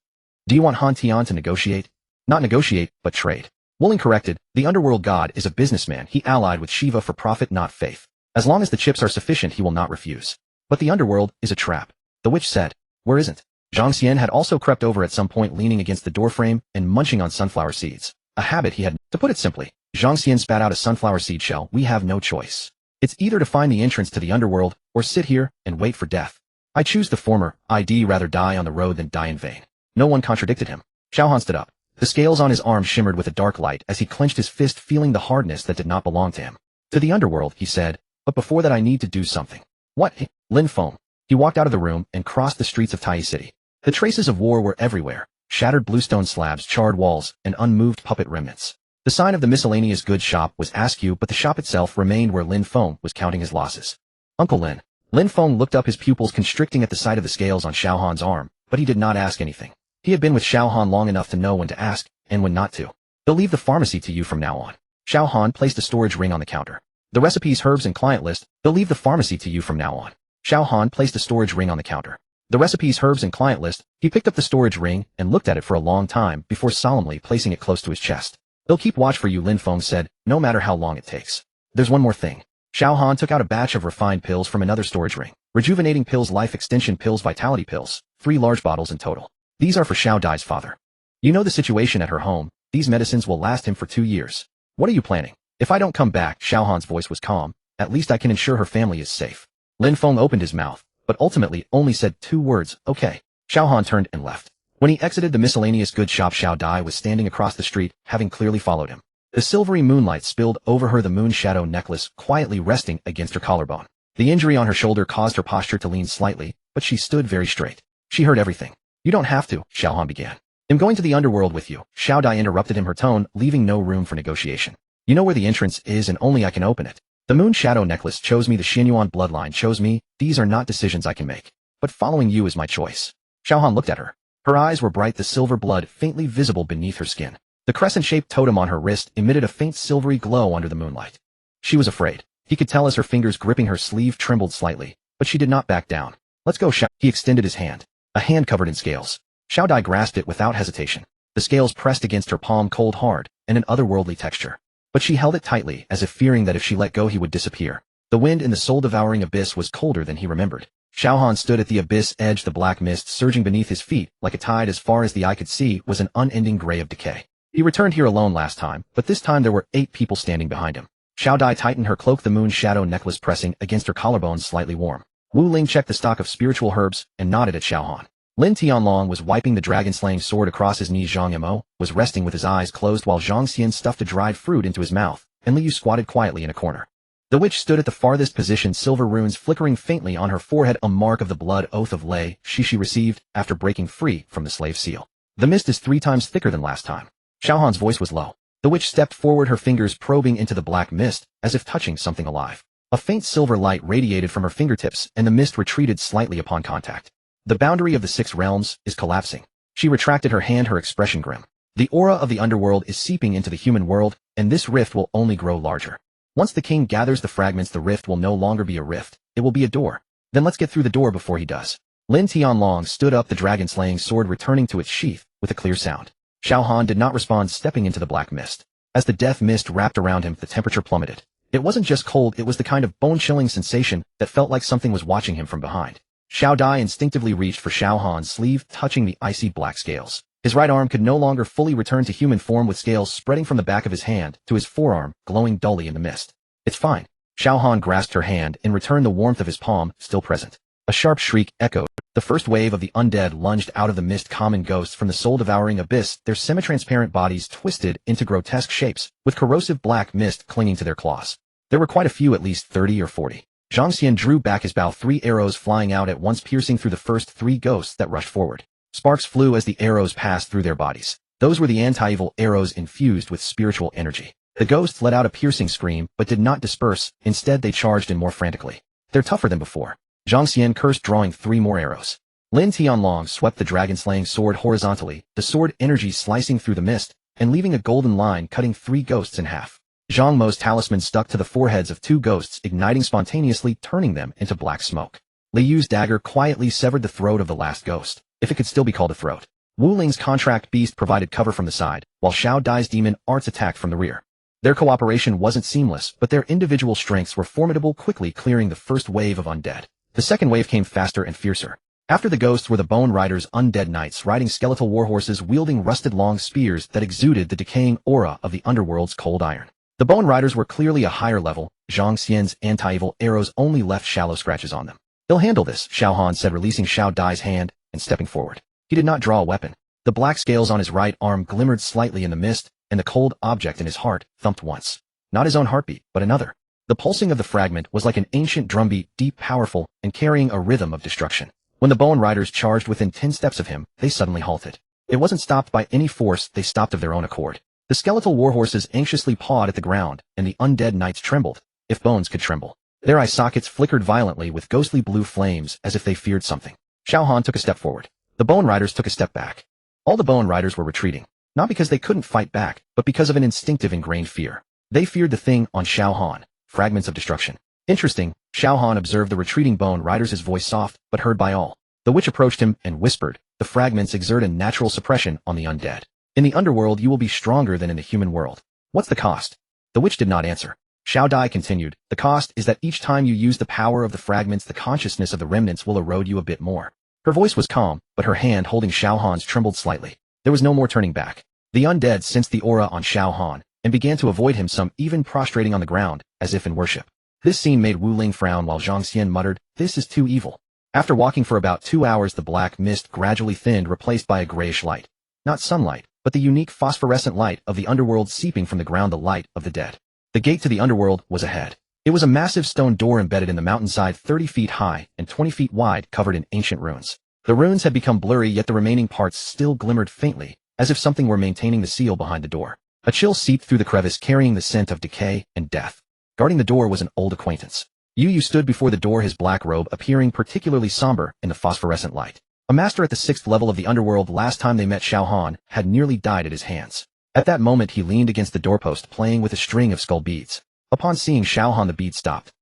Do you want Han Tian to negotiate? Not negotiate, but trade. Wuling corrected. The underworld god is a businessman. He allied with Shiva for profit, not faith. As long as the chips are sufficient, he will not refuse. But the underworld is a trap. The witch said. Where isn't? Zhang Xian had also crept over at some point, leaning against the doorframe and munching on sunflower seeds. A habit he had. To put it simply, Zhang Xian spat out a sunflower seed shell. We have no choice. It's either to find the entrance to the underworld, or sit here and wait for death. I choose the former. I'd rather die on the road than die in vain. No one contradicted him. Xiao Han stood up. The scales on his arm shimmered with a dark light as he clenched his fist, feeling the hardness that did not belong to him. To the underworld, he said, but before that I need to do something. What? Lin Feng. He walked out of the room and crossed the streets of Tai City. The traces of war were everywhere. Shattered bluestone slabs, charred walls, and unmoved puppet remnants. The sign of the miscellaneous goods shop was askew, but the shop itself remained where Lin Feng was counting his losses. Uncle Lin. Lin Feng looked up, his pupils constricting at the sight of the scales on Xiao Han's arm, but he did not ask anything. He had been with Xiao Han long enough to know when to ask, and when not to. They'll leave the pharmacy to you from now on. Xiao Han placed a storage ring on the counter. The recipes, herbs, and client list, they'll leave the pharmacy to you from now on. Xiao Han placed a storage ring on the counter. The recipes, herbs, and client list. He picked up the storage ring and looked at it for a long time before solemnly placing it close to his chest. They'll keep watch for you, Lin Feng said, no matter how long it takes. There's one more thing. Xiao Han took out a batch of refined pills from another storage ring. Rejuvenating pills, life extension pills, vitality pills. 3 large bottles in total. These are for Xiao Dai's father. You know the situation at her home. These medicines will last him for 2 years. What are you planning? If I don't come back, Xiao Han's voice was calm. At least I can ensure her family is safe. Lin Feng opened his mouth, but ultimately only said 2 words, okay. Xiao Han turned and left. When he exited the miscellaneous goods shop, Xiao Dai was standing across the street, having clearly followed him. The silvery moonlight spilled over her, the moon shadow necklace quietly resting against her collarbone. The injury on her shoulder caused her posture to lean slightly, but she stood very straight. She heard everything. You don't have to, Xiao Han began. I'm going to the underworld with you. Xiao Dai interrupted him, her tone leaving no room for negotiation. You know where the entrance is and only I can open it. The moon shadow necklace chose me, the Xianyuan bloodline chose me. These are not decisions I can make. But following you is my choice. Xiao Han looked at her. Her eyes were bright, the silver blood faintly visible beneath her skin. The crescent-shaped totem on her wrist emitted a faint silvery glow under the moonlight. She was afraid. He could tell as her fingers gripping her sleeve trembled slightly, but she did not back down. Let's go, Xiao. He extended his hand. A hand covered in scales. Xiao Dai grasped it without hesitation. The scales pressed against her palm, cold hard, and an otherworldly texture. But she held it tightly, as if fearing that if she let go he would disappear. The wind in the soul-devouring abyss was colder than he remembered. Xiao Han stood at the abyss edge, the black mist surging beneath his feet, like a tide as far as the eye could see, was an unending gray of decay. He returned here alone last time, but this time there were 8 people standing behind him. Xiao Dai tightened her cloak, the moon shadow necklace pressing against her collarbones slightly warm. Wu Ling checked the stock of spiritual herbs and nodded at Xiao Han. Lin Tianlong was wiping the dragon-slaying sword across his knees. Zhang Mo was resting with his eyes closed while Zhang Xian stuffed a dried fruit into his mouth, and Liu squatted quietly in a corner. The witch stood at the farthest position, silver runes flickering faintly on her forehead, a mark of the blood oath of Lei she received after breaking free from the slave seal. The mist is 3 times thicker than last time. Xiao Han's voice was low. The witch stepped forward, her fingers probing into the black mist, as if touching something alive. A faint silver light radiated from her fingertips, and the mist retreated slightly upon contact. The boundary of the 6 realms is collapsing. She retracted her hand, her expression grim. The aura of the underworld is seeping into the human world, and this rift will only grow larger. Once the king gathers the fragments, the rift will no longer be a rift, it will be a door. Then let's get through the door before he does. Lin Tianlong stood up, the dragon-slaying sword returning to its sheath, with a clear sound. Xiao Han did not respond, stepping into the black mist. As the death mist wrapped around him, the temperature plummeted. It wasn't just cold, it was the kind of bone-chilling sensation that felt like something was watching him from behind. Xiao Dai instinctively reached for Xiao Han's sleeve, touching the icy black scales. His right arm could no longer fully return to human form, with scales spreading from the back of his hand to his forearm, glowing dully in the mist. It's fine. Xiao Han grasped her hand, in return the warmth of his palm, still present. A sharp shriek echoed. The first wave of the undead lunged out of the mist, common ghosts from the soul-devouring abyss, their semi-transparent bodies twisted into grotesque shapes, with corrosive black mist clinging to their claws. There were quite a few, at least 30 or 40. Zhang Xian drew back his bow, 3 arrows flying out at once, piercing through the first 3 ghosts that rushed forward. Sparks flew as the arrows passed through their bodies. Those were the anti-evil arrows infused with spiritual energy. The ghosts let out a piercing scream, but did not disperse. Instead, they charged in more frantically. They're tougher than before. Zhang Xian cursed, drawing 3 more arrows. Lin Tianlong swept the dragon-slaying sword horizontally, the sword energy slicing through the mist, and leaving a golden line cutting 3 ghosts in half. Zhang Mo's talisman stuck to the foreheads of 2 ghosts, igniting spontaneously, turning them into black smoke. Li Yu's dagger quietly severed the throat of the last ghost, if it could still be called a throat. Wu Ling's contract beast provided cover from the side, while Xiao Dai's demon arts attacked from the rear. Their cooperation wasn't seamless, but their individual strengths were formidable, quickly clearing the first wave of undead. The second wave came faster and fiercer. After the ghosts were the Bone Riders, undead knights riding skeletal warhorses wielding rusted long spears that exuded the decaying aura of the underworld's cold iron. The Bone Riders were clearly a higher level. Zhang Xian's anti-evil arrows only left shallow scratches on them. They'll handle this, Xiao Han said, releasing Xiao Dai's hand and stepping forward. He did not draw a weapon. The black scales on his right arm glimmered slightly in the mist, and the cold object in his heart thumped once. Not his own heartbeat, but another. The pulsing of the fragment was like an ancient drumbeat, deep, powerful, and carrying a rhythm of destruction. When the Bone Riders charged within 10 steps of him, they suddenly halted. It wasn't stopped by any force, they stopped of their own accord. The skeletal warhorses anxiously pawed at the ground, and the undead knights trembled, if bones could tremble. Their eye sockets flickered violently with ghostly blue flames as if they feared something. Xiao Han took a step forward. The Bone Riders took a step back. All the Bone Riders were retreating, not because they couldn't fight back, but because of an instinctive ingrained fear. They feared the thing on Xiao Han, fragments of destruction. Interesting, Xiao Han observed the retreating Bone Riders, his voice soft, but heard by all. The witch approached him and whispered, "The fragments exert a natural suppression on the undead. In the underworld you will be stronger than in the human world. What's the cost?" The witch did not answer. Xiao Dai continued, "The cost is that each time you use the power of the fragments, the consciousness of the remnants will erode you a bit more." Her voice was calm, but her hand holding Xiao Han's trembled slightly. There was no more turning back. The undead sensed the aura on Xiao Han, and began to avoid him, some even prostrating on the ground, as if in worship. This scene made Wu Ling frown while Zhang Xian muttered, "This is too evil." After walking for about 2 hours, the black mist gradually thinned, replaced by a grayish light. Not sunlight, but the unique phosphorescent light of the underworld seeping from the ground, the light of the dead. The gate to the underworld was ahead. It was a massive stone door embedded in the mountainside, 30 feet high and 20 feet wide, covered in ancient runes. The runes had become blurry, yet the remaining parts still glimmered faintly, as if something were maintaining the seal behind the door. A chill seeped through the crevice, carrying the scent of decay and death. Guarding the door was an old acquaintance. Yu stood before the door, his black robe appearing particularly somber in the phosphorescent light. A master at the 6th level of the underworld. Last time they met, Xiao Han had nearly died at his hands. At that moment he leaned against the doorpost, playing with a string of skull beads. Upon seeing Xiao Han, the bead stopped.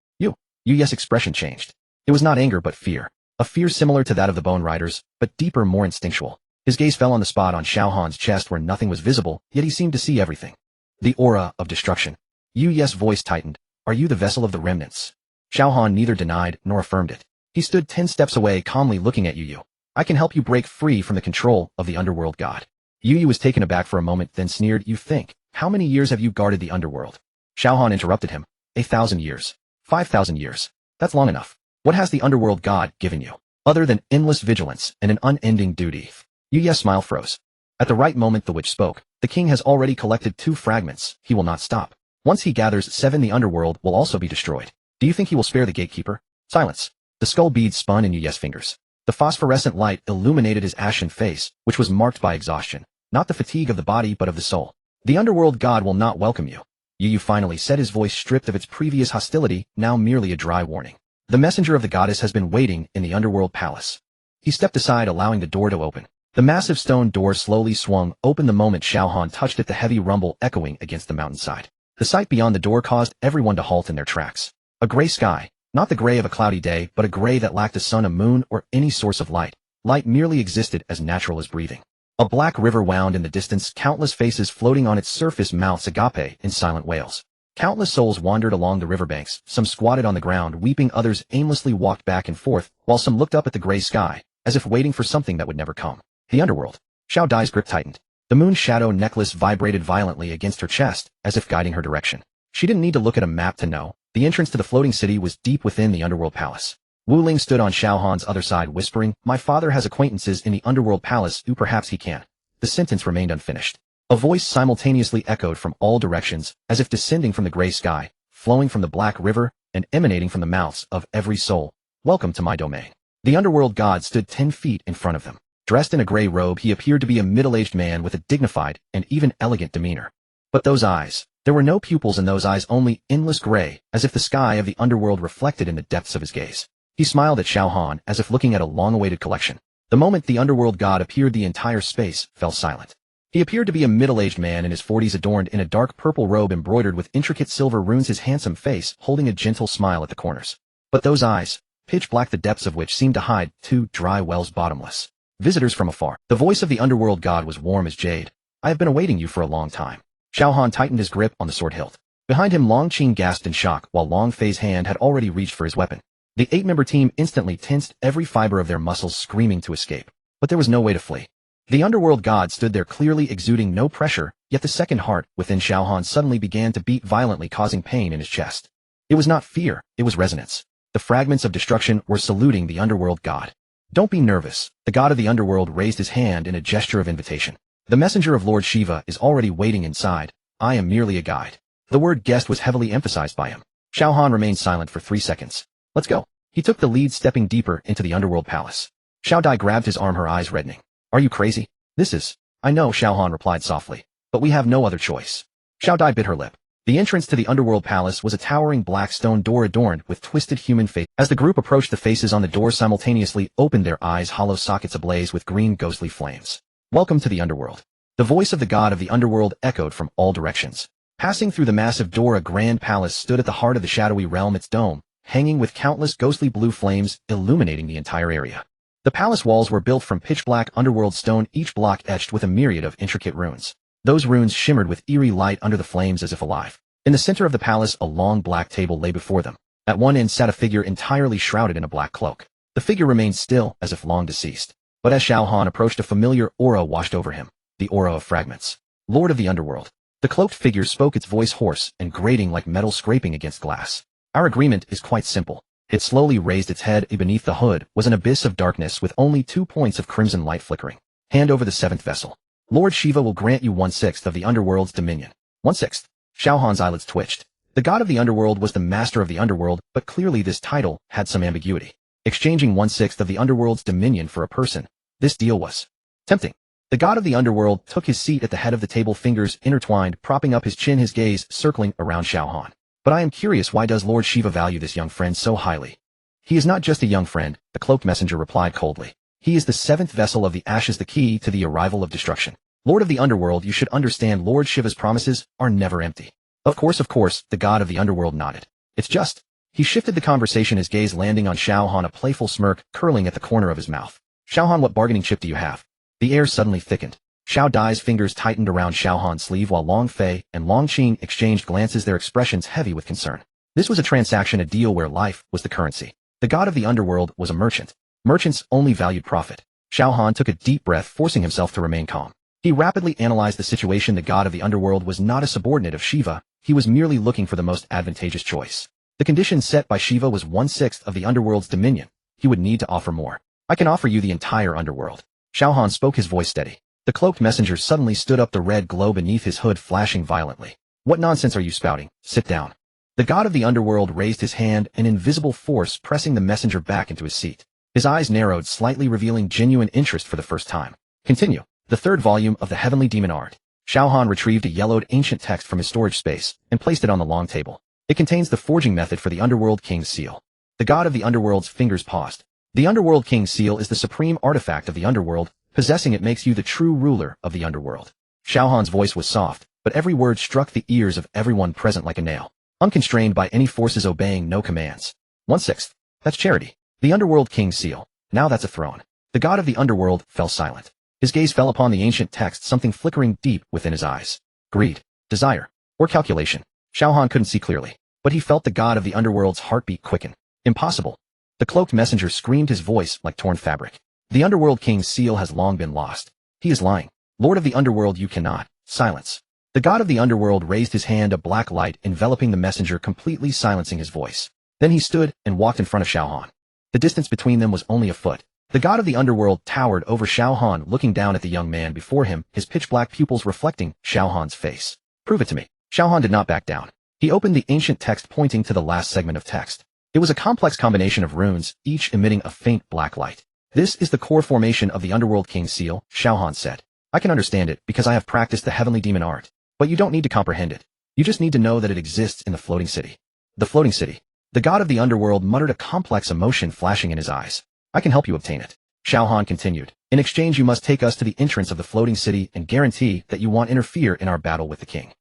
Yu's expression changed. It was not anger but fear. A fear similar to that of the Bone Riders, but deeper, more instinctual. His gaze fell on the spot on Xiao Han's chest where nothing was visible, yet he seemed to see everything. The aura of destruction. Yu's voice tightened. "Are you the vessel of the remnants?" Xiao Han neither denied nor affirmed it. He stood 10 steps away, calmly looking at Yu. "I can help you break free from the control of the underworld god." Yu was taken aback for a moment, then sneered, "You think, how many years have you guarded the underworld?" Xiao Han interrupted him. 1,000 years. 5,000 years. That's long enough. What has the underworld god given you, other than endless vigilance and an unending duty? Yu's smile froze. At the right moment the witch spoke. "The king has already collected 2 fragments. He will not stop. Once he gathers 7, the underworld will also be destroyed. Do you think he will spare the gatekeeper?" Silence. The skull beads spun in Yu's fingers. The phosphorescent light illuminated his ashen face, which was marked by exhaustion. Not the fatigue of the body but of the soul. "The underworld god will not welcome you," Yu finally said, his voice stripped of its previous hostility, now merely a dry warning. "The messenger of the goddess has been waiting in the underworld palace." He stepped aside, allowing the door to open. The massive stone door slowly swung open the moment Xiao Han touched it, the heavy rumble echoing against the mountainside. The sight beyond the door caused everyone to halt in their tracks. A gray sky, not the gray of a cloudy day, but a gray that lacked a sun, a moon, or any source of light. Light merely existed as natural as breathing. A black river wound in the distance, countless faces floating on its surface, mouths agape in silent wails. Countless souls wandered along the riverbanks, some squatted on the ground, weeping, others aimlessly walked back and forth, while some looked up at the gray sky, as if waiting for something that would never come. The underworld. Xiao Dai's grip tightened. The moon shadow necklace vibrated violently against her chest, as if guiding her direction. She didn't need to look at a map to know. The entrance to the floating city was deep within the underworld palace. Wu Ling stood on Xiao Han's other side, whispering, "My father has acquaintances in the underworld palace who perhaps he can." The sentence remained unfinished. A voice simultaneously echoed from all directions, as if descending from the gray sky, flowing from the black river, and emanating from the mouths of every soul. "Welcome to my domain." The underworld god stood 10 feet in front of them. Dressed in a gray robe, he appeared to be a middle-aged man with a dignified and even elegant demeanor. But those eyes, there were no pupils in those eyes, only endless gray, as if the sky of the underworld reflected in the depths of his gaze. He smiled at Xiao Han, as if looking at a long-awaited collection. The moment the underworld god appeared, the entire space fell silent. He appeared to be a middle-aged man in his 40s, adorned in a dark purple robe embroidered with intricate silver runes, his handsome face holding a gentle smile at the corners. But those eyes, pitch black, the depths of which seemed to hide 2 dry wells, bottomless. "Visitors from afar." The voice of the underworld god was warm as jade. "I have been awaiting you for a long time." Xiao Han tightened his grip on the sword hilt. Behind him, Long Qing gasped in shock, while Long Fei's hand had already reached for his weapon. The 8-member team instantly tensed, every fiber of their muscles screaming to escape. But there was no way to flee. The underworld god stood there, clearly exuding no pressure, yet the second heart within Xiao Han suddenly began to beat violently, causing pain in his chest. It was not fear, it was resonance. The fragments of destruction were saluting the underworld god. "Don't be nervous." The god of the underworld raised his hand in a gesture of invitation. "The messenger of Lord Shiva is already waiting inside. I am merely a guide." The word guest was heavily emphasized by him. Xiao Han remained silent for 3 seconds. "Let's go." He took the lead, stepping deeper into the underworld palace. Xiao Dai grabbed his arm, her eyes reddening. "Are you crazy? This is—" "I know," Xiao Han replied softly. "But we have no other choice." Xiao Dai bit her lip. The entrance to the underworld palace was a towering black stone door adorned with twisted human faces. As the group approached, the faces on the door simultaneously opened, their eyes hollow sockets ablaze with green ghostly flames. "Welcome to the underworld." The voice of the god of the underworld echoed from all directions. Passing through the massive door, a grand palace stood at the heart of the shadowy realm, its dome hanging with countless ghostly blue flames illuminating the entire area. The palace walls were built from pitch-black underworld stone, each block etched with a myriad of intricate runes. Those runes shimmered with eerie light under the flames as if alive. In the center of the palace, a long black table lay before them. At one end sat a figure entirely shrouded in a black cloak. The figure remained still, as if long deceased. But as Xiao Han approached, a familiar aura washed over him, the aura of fragments. Lord of the Underworld. The cloaked figure spoke, its voice hoarse and grating like metal scraping against glass. Our agreement is quite simple. It slowly raised its head. Beneath the hood was an abyss of darkness with only 2 points of crimson light flickering. Hand over the 7th vessel. Lord Shiva will grant you 1/6 of the Underworld's dominion. 1/6. Xiao Han's eyelids twitched. The god of the Underworld was the master of the Underworld, but clearly this title had some ambiguity. Exchanging 1/6 of the Underworld's dominion for a person, this deal was tempting. The god of the Underworld took his seat at the head of the table, fingers intertwined, propping up his chin, his gaze circling around Xiao Han. But I am curious, why does Lord Shiva value this young friend so highly? He is not just a young friend, the cloaked messenger replied coldly. He is the 7th vessel of the ashes, the key to the arrival of destruction. Lord of the Underworld, you should understand, Lord Shiva's promises are never empty. Of course, the god of the Underworld nodded. It's just. He shifted the conversation, his gaze landing on Xiao Han, a playful smirk curling at the corner of his mouth. Xiao Han, what bargaining chip do you have? The air suddenly thickened. Xiao Dai's fingers tightened around Xiao Han's sleeve while Long Fei and Long Qing exchanged glances, their expressions heavy with concern. This was a transaction, a deal where life was the currency. The god of the Underworld was a merchant. Merchants only valued profit. Xiao Han took a deep breath, forcing himself to remain calm. He rapidly analyzed the situation. The god of the Underworld was not a subordinate of Shiva, he was merely looking for the most advantageous choice. The condition set by Shiva was 1/6 of the Underworld's dominion. He would need to offer more. I can offer you the entire Underworld. Xiao Han spoke, his voice steady. The cloaked messenger suddenly stood up, the red glow beneath his hood flashing violently. What nonsense are you spouting? Sit down. The god of the Underworld raised his hand, an invisible force pressing the messenger back into his seat. His eyes narrowed slightly, revealing genuine interest for the first time. Continue. The 3rd volume of the Heavenly Demon Art. Xiao Han retrieved a yellowed ancient text from his storage space and placed it on the long table. It contains the forging method for the Underworld King's seal. The god of the Underworld's fingers paused. The Underworld King's seal is the supreme artifact of the Underworld. Possessing it makes you the true ruler of the Underworld. Xiao Han's voice was soft, but every word struck the ears of everyone present like a nail. Unconstrained by any forces, obeying no commands. 1/6. That's charity. The Underworld King's seal. Now that's a throne. The god of the Underworld fell silent. His gaze fell upon the ancient text, something flickering deep within his eyes. Greed, desire, or calculation. Xiao Han couldn't see clearly, but he felt the god of the Underworld's heartbeat quicken. Impossible. The cloaked messenger screamed, his voice like torn fabric. The Underworld King's seal has long been lost. He is lying. Lord of the Underworld, you cannot. Silence. The god of the Underworld raised his hand, a black light enveloping the messenger, completely silencing his voice. Then he stood and walked in front of Xiao Han. The distance between them was only a foot. The god of the Underworld towered over Xiao Han, looking down at the young man before him, his pitch-black pupils reflecting Xiao Han's face. Prove it to me. Xiao Han did not back down. He opened the ancient text, pointing to the last segment of text. It was a complex combination of runes, each emitting a faint black light. This is the core formation of the Underworld King's seal, Xiao Han said. I can understand it because I have practiced the Heavenly Demon Art. But you don't need to comprehend it. You just need to know that it exists in the floating city. The floating city. The god of the Underworld muttered, a complex emotion flashing in his eyes. I can help you obtain it. Xiao Han continued. In exchange, you must take us to the entrance of the floating city and guarantee that you won't interfere in our battle with the king.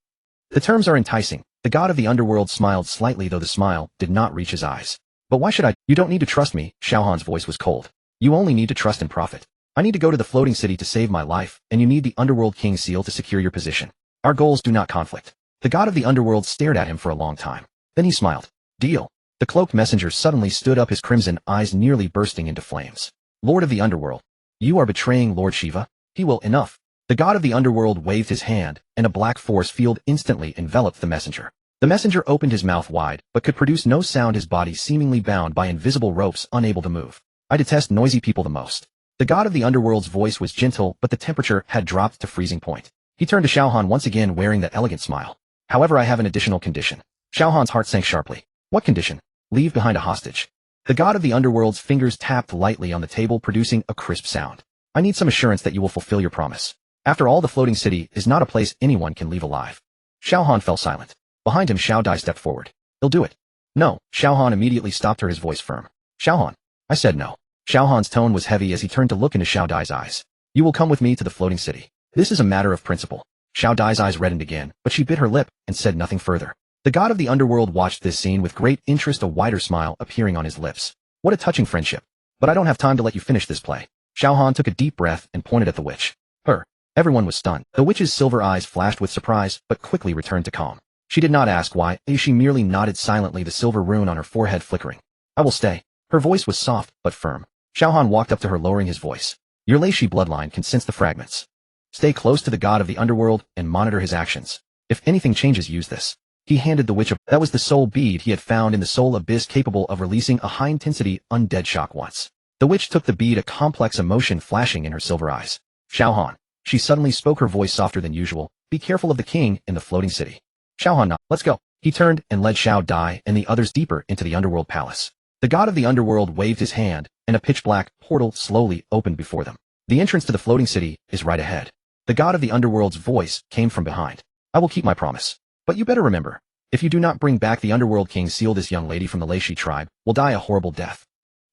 The terms are enticing. The god of the Underworld smiled slightly, though the smile did not reach his eyes. But why should I? You don't need to trust me. Xiao Han's voice was cold. You only need to trust and profit. I need to go to the floating city to save my life, and you need the Underworld King's seal to secure your position. Our goals do not conflict. The god of the Underworld stared at him for a long time. Then he smiled. Deal. The cloaked messenger suddenly stood up, his crimson eyes nearly bursting into flames. Lord of the Underworld. You are betraying Lord Shiva? He will. Enough. The god of the Underworld waved his hand, and a black force field instantly enveloped the messenger. The messenger opened his mouth wide, but could produce no sound, his body seemingly bound by invisible ropes, unable to move. I detest noisy people the most. The god of the Underworld's voice was gentle, but the temperature had dropped to freezing point. He turned to Xiao Han, once again wearing that elegant smile. However, I have an additional condition. Xiao Han's heart sank sharply. What condition? Leave behind a hostage. The god of the Underworld's fingers tapped lightly on the table, producing a crisp sound. I need some assurance that you will fulfill your promise. After all, the floating city is not a place anyone can leave alive. Xiao Han fell silent. Behind him, Xiao Dai stepped forward. He'll do it. No. Xiao Han immediately stopped her, his voice firm. Xiao Han. I said no. Xiao Han's tone was heavy as he turned to look into Xiao Dai's eyes. You will come with me to the floating city. This is a matter of principle. Xiao Dai's eyes reddened again, but she bit her lip and said nothing further. The god of the Underworld watched this scene with great interest, a wider smile appearing on his lips. What a touching friendship. But I don't have time to let you finish this play. Xiao Han took a deep breath and pointed at the witch. Her. Everyone was stunned. The witch's silver eyes flashed with surprise, but quickly returned to calm. She did not ask why, she merely nodded silently, the silver rune on her forehead flickering. I will stay. Her voice was soft, but firm. Xiao Han walked up to her, lowering his voice. Your Lei Shi bloodline can sense the fragments. Stay close to the god of the underworld and monitor his actions. If anything changes, use this. He handed the witch that was the soul bead he had found in the soul abyss, capable of releasing a high-intensity, undead shock once. The witch took the bead, a complex emotion flashing in her silver eyes. Xiao Han. She suddenly spoke, her voice softer than usual. Be careful of the king in the floating city. Xiao Han, let's go. He turned and led Xiao Dai and the others deeper into the underworld palace. The god of the underworld waved his hand, and a pitch-black portal slowly opened before them. The entrance to the floating city is right ahead. The god of the underworld's voice came from behind. I will keep my promise. But you better remember, if you do not bring back the underworld king seal, this young lady from the Lei Shi tribe will die a horrible death.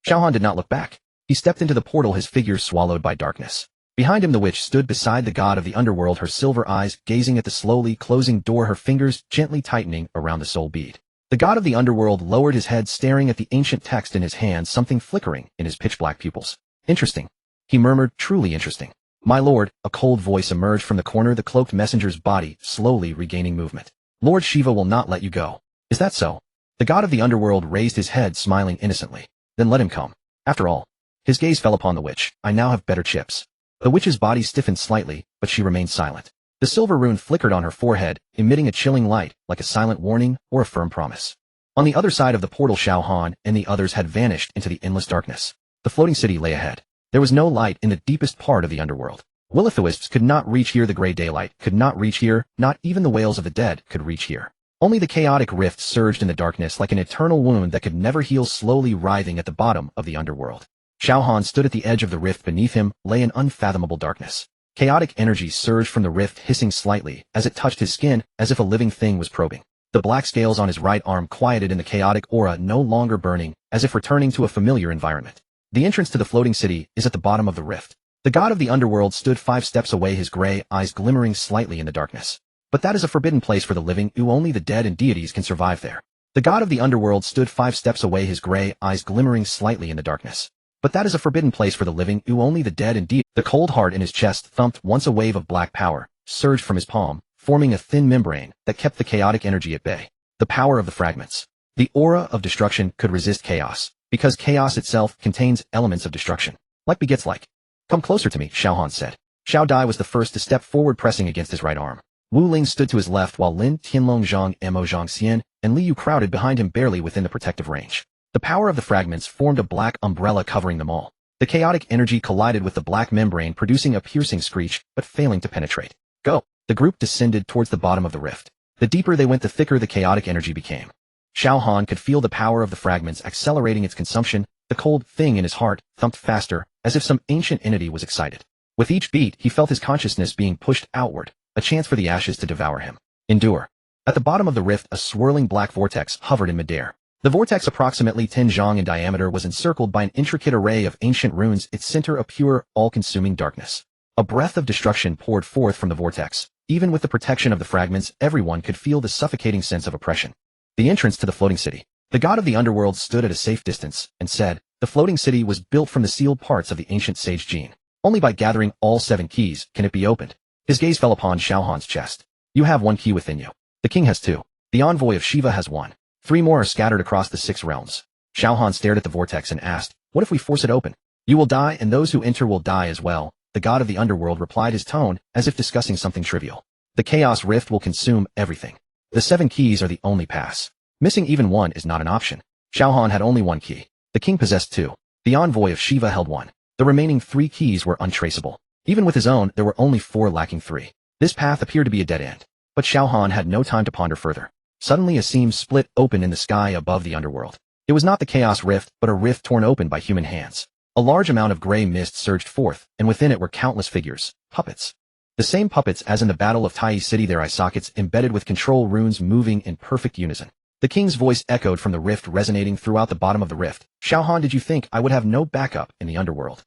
Xiao Han did not look back. He stepped into the portal, his figure swallowed by darkness. Behind him, the witch stood beside the god of the underworld, her silver eyes gazing at the slowly closing door, her fingers gently tightening around the soul bead. The god of the underworld lowered his head, staring at the ancient text in his hand, something flickering in his pitch-black pupils. Interesting. He murmured, truly interesting. My lord, a cold voice emerged from the corner, the cloaked messenger's body slowly regaining movement. Lord Shiva will not let you go. Is that so? The god of the underworld raised his head, smiling innocently. Then let him come. After all. His gaze fell upon the witch. I now have better chips. The witch's body stiffened slightly, but she remained silent. The silver rune flickered on her forehead, emitting a chilling light, like a silent warning or a firm promise. On the other side of the portal, Xiao Han and the others had vanished into the endless darkness. The floating city lay ahead. There was no light in the deepest part of the underworld. Will-o-the-wisps could not reach here, the gray daylight could not reach here, not even the wails of the dead could reach here. Only the chaotic rift surged in the darkness like an eternal wound that could never heal, slowly writhing at the bottom of the underworld. Xiao Han stood at the edge of the rift. Beneath him lay an unfathomable darkness. Chaotic energy surged from the rift, hissing slightly as it touched his skin, as if a living thing was probing. The black scales on his right arm quieted in the chaotic aura, no longer burning, as if returning to a familiar environment. The entrance to the floating city is at the bottom of the rift. The god of the underworld stood 5 steps away, his gray eyes glimmering slightly in the darkness. But that is a forbidden place for the living, only the dead and deities can survive there. The god of the underworld stood 5 steps away, his gray eyes glimmering slightly in the darkness. But that is a forbidden place for the living, only the dead and deities. The cold heart in his chest thumped once. A wave of black power surged from his palm, forming a thin membrane that kept the chaotic energy at bay. The power of the fragments. The aura of destruction could resist chaos, because chaos itself contains elements of destruction. Like begets like. Come closer to me, Xiao Han said. Xiao Dai was the first to step forward, pressing against his right arm. Wu Ling stood to his left, while Lin Tianlong Zhang, Mo Zhangxian, and Li Yu crowded behind him, barely within the protective range. The power of the fragments formed a black umbrella covering them all. The chaotic energy collided with the black membrane, producing a piercing screech, but failing to penetrate. Go! The group descended towards the bottom of the rift. The deeper they went, the thicker the chaotic energy became. Xiao Han could feel the power of the fragments accelerating its consumption. The cold thing in his heart thumped faster, as if some ancient entity was excited. With each beat, he felt his consciousness being pushed outward, a chance for the ashes to devour him. Endure. At the bottom of the rift, a swirling black vortex hovered in midair. The vortex, approximately 10 zhang in diameter, was encircled by an intricate array of ancient runes, its center a pure, all-consuming darkness. A breath of destruction poured forth from the vortex. Even with the protection of the fragments, everyone could feel the suffocating sense of oppression. The entrance to the floating city. The god of the underworld stood at a safe distance and said, the floating city was built from the sealed parts of the ancient sage gene. Only by gathering all 7 keys can it be opened. His gaze fell upon Xiao Han's chest. You have 1 key within you. The king has 2. The envoy of Shiva has 1. 3 more are scattered across the 6 realms. Xiao Han stared at the vortex and asked, what if we force it open? You will die, and those who enter will die as well. The god of the underworld replied, his tone as if discussing something trivial. The chaos rift will consume everything. The 7 keys are the only pass. Missing even 1 is not an option. Xiao Han had only 1 key. The king possessed 2. The envoy of Shiva held 1. The remaining 3 keys were untraceable. Even with his own, there were only 4 lacking 3. This path appeared to be a dead end. But Xiao Han had no time to ponder further. Suddenly a seam split open in the sky above the underworld. It was not the chaos rift, but a rift torn open by human hands. A large amount of gray mist surged forth, and within it were countless figures, puppets. The same puppets as in the Battle of Tai City, their eye sockets embedded with control runes moving in perfect unison. The king's voice echoed from the rift, resonating throughout the bottom of the rift. Xiao Han, did you think I would have no backup in the underworld?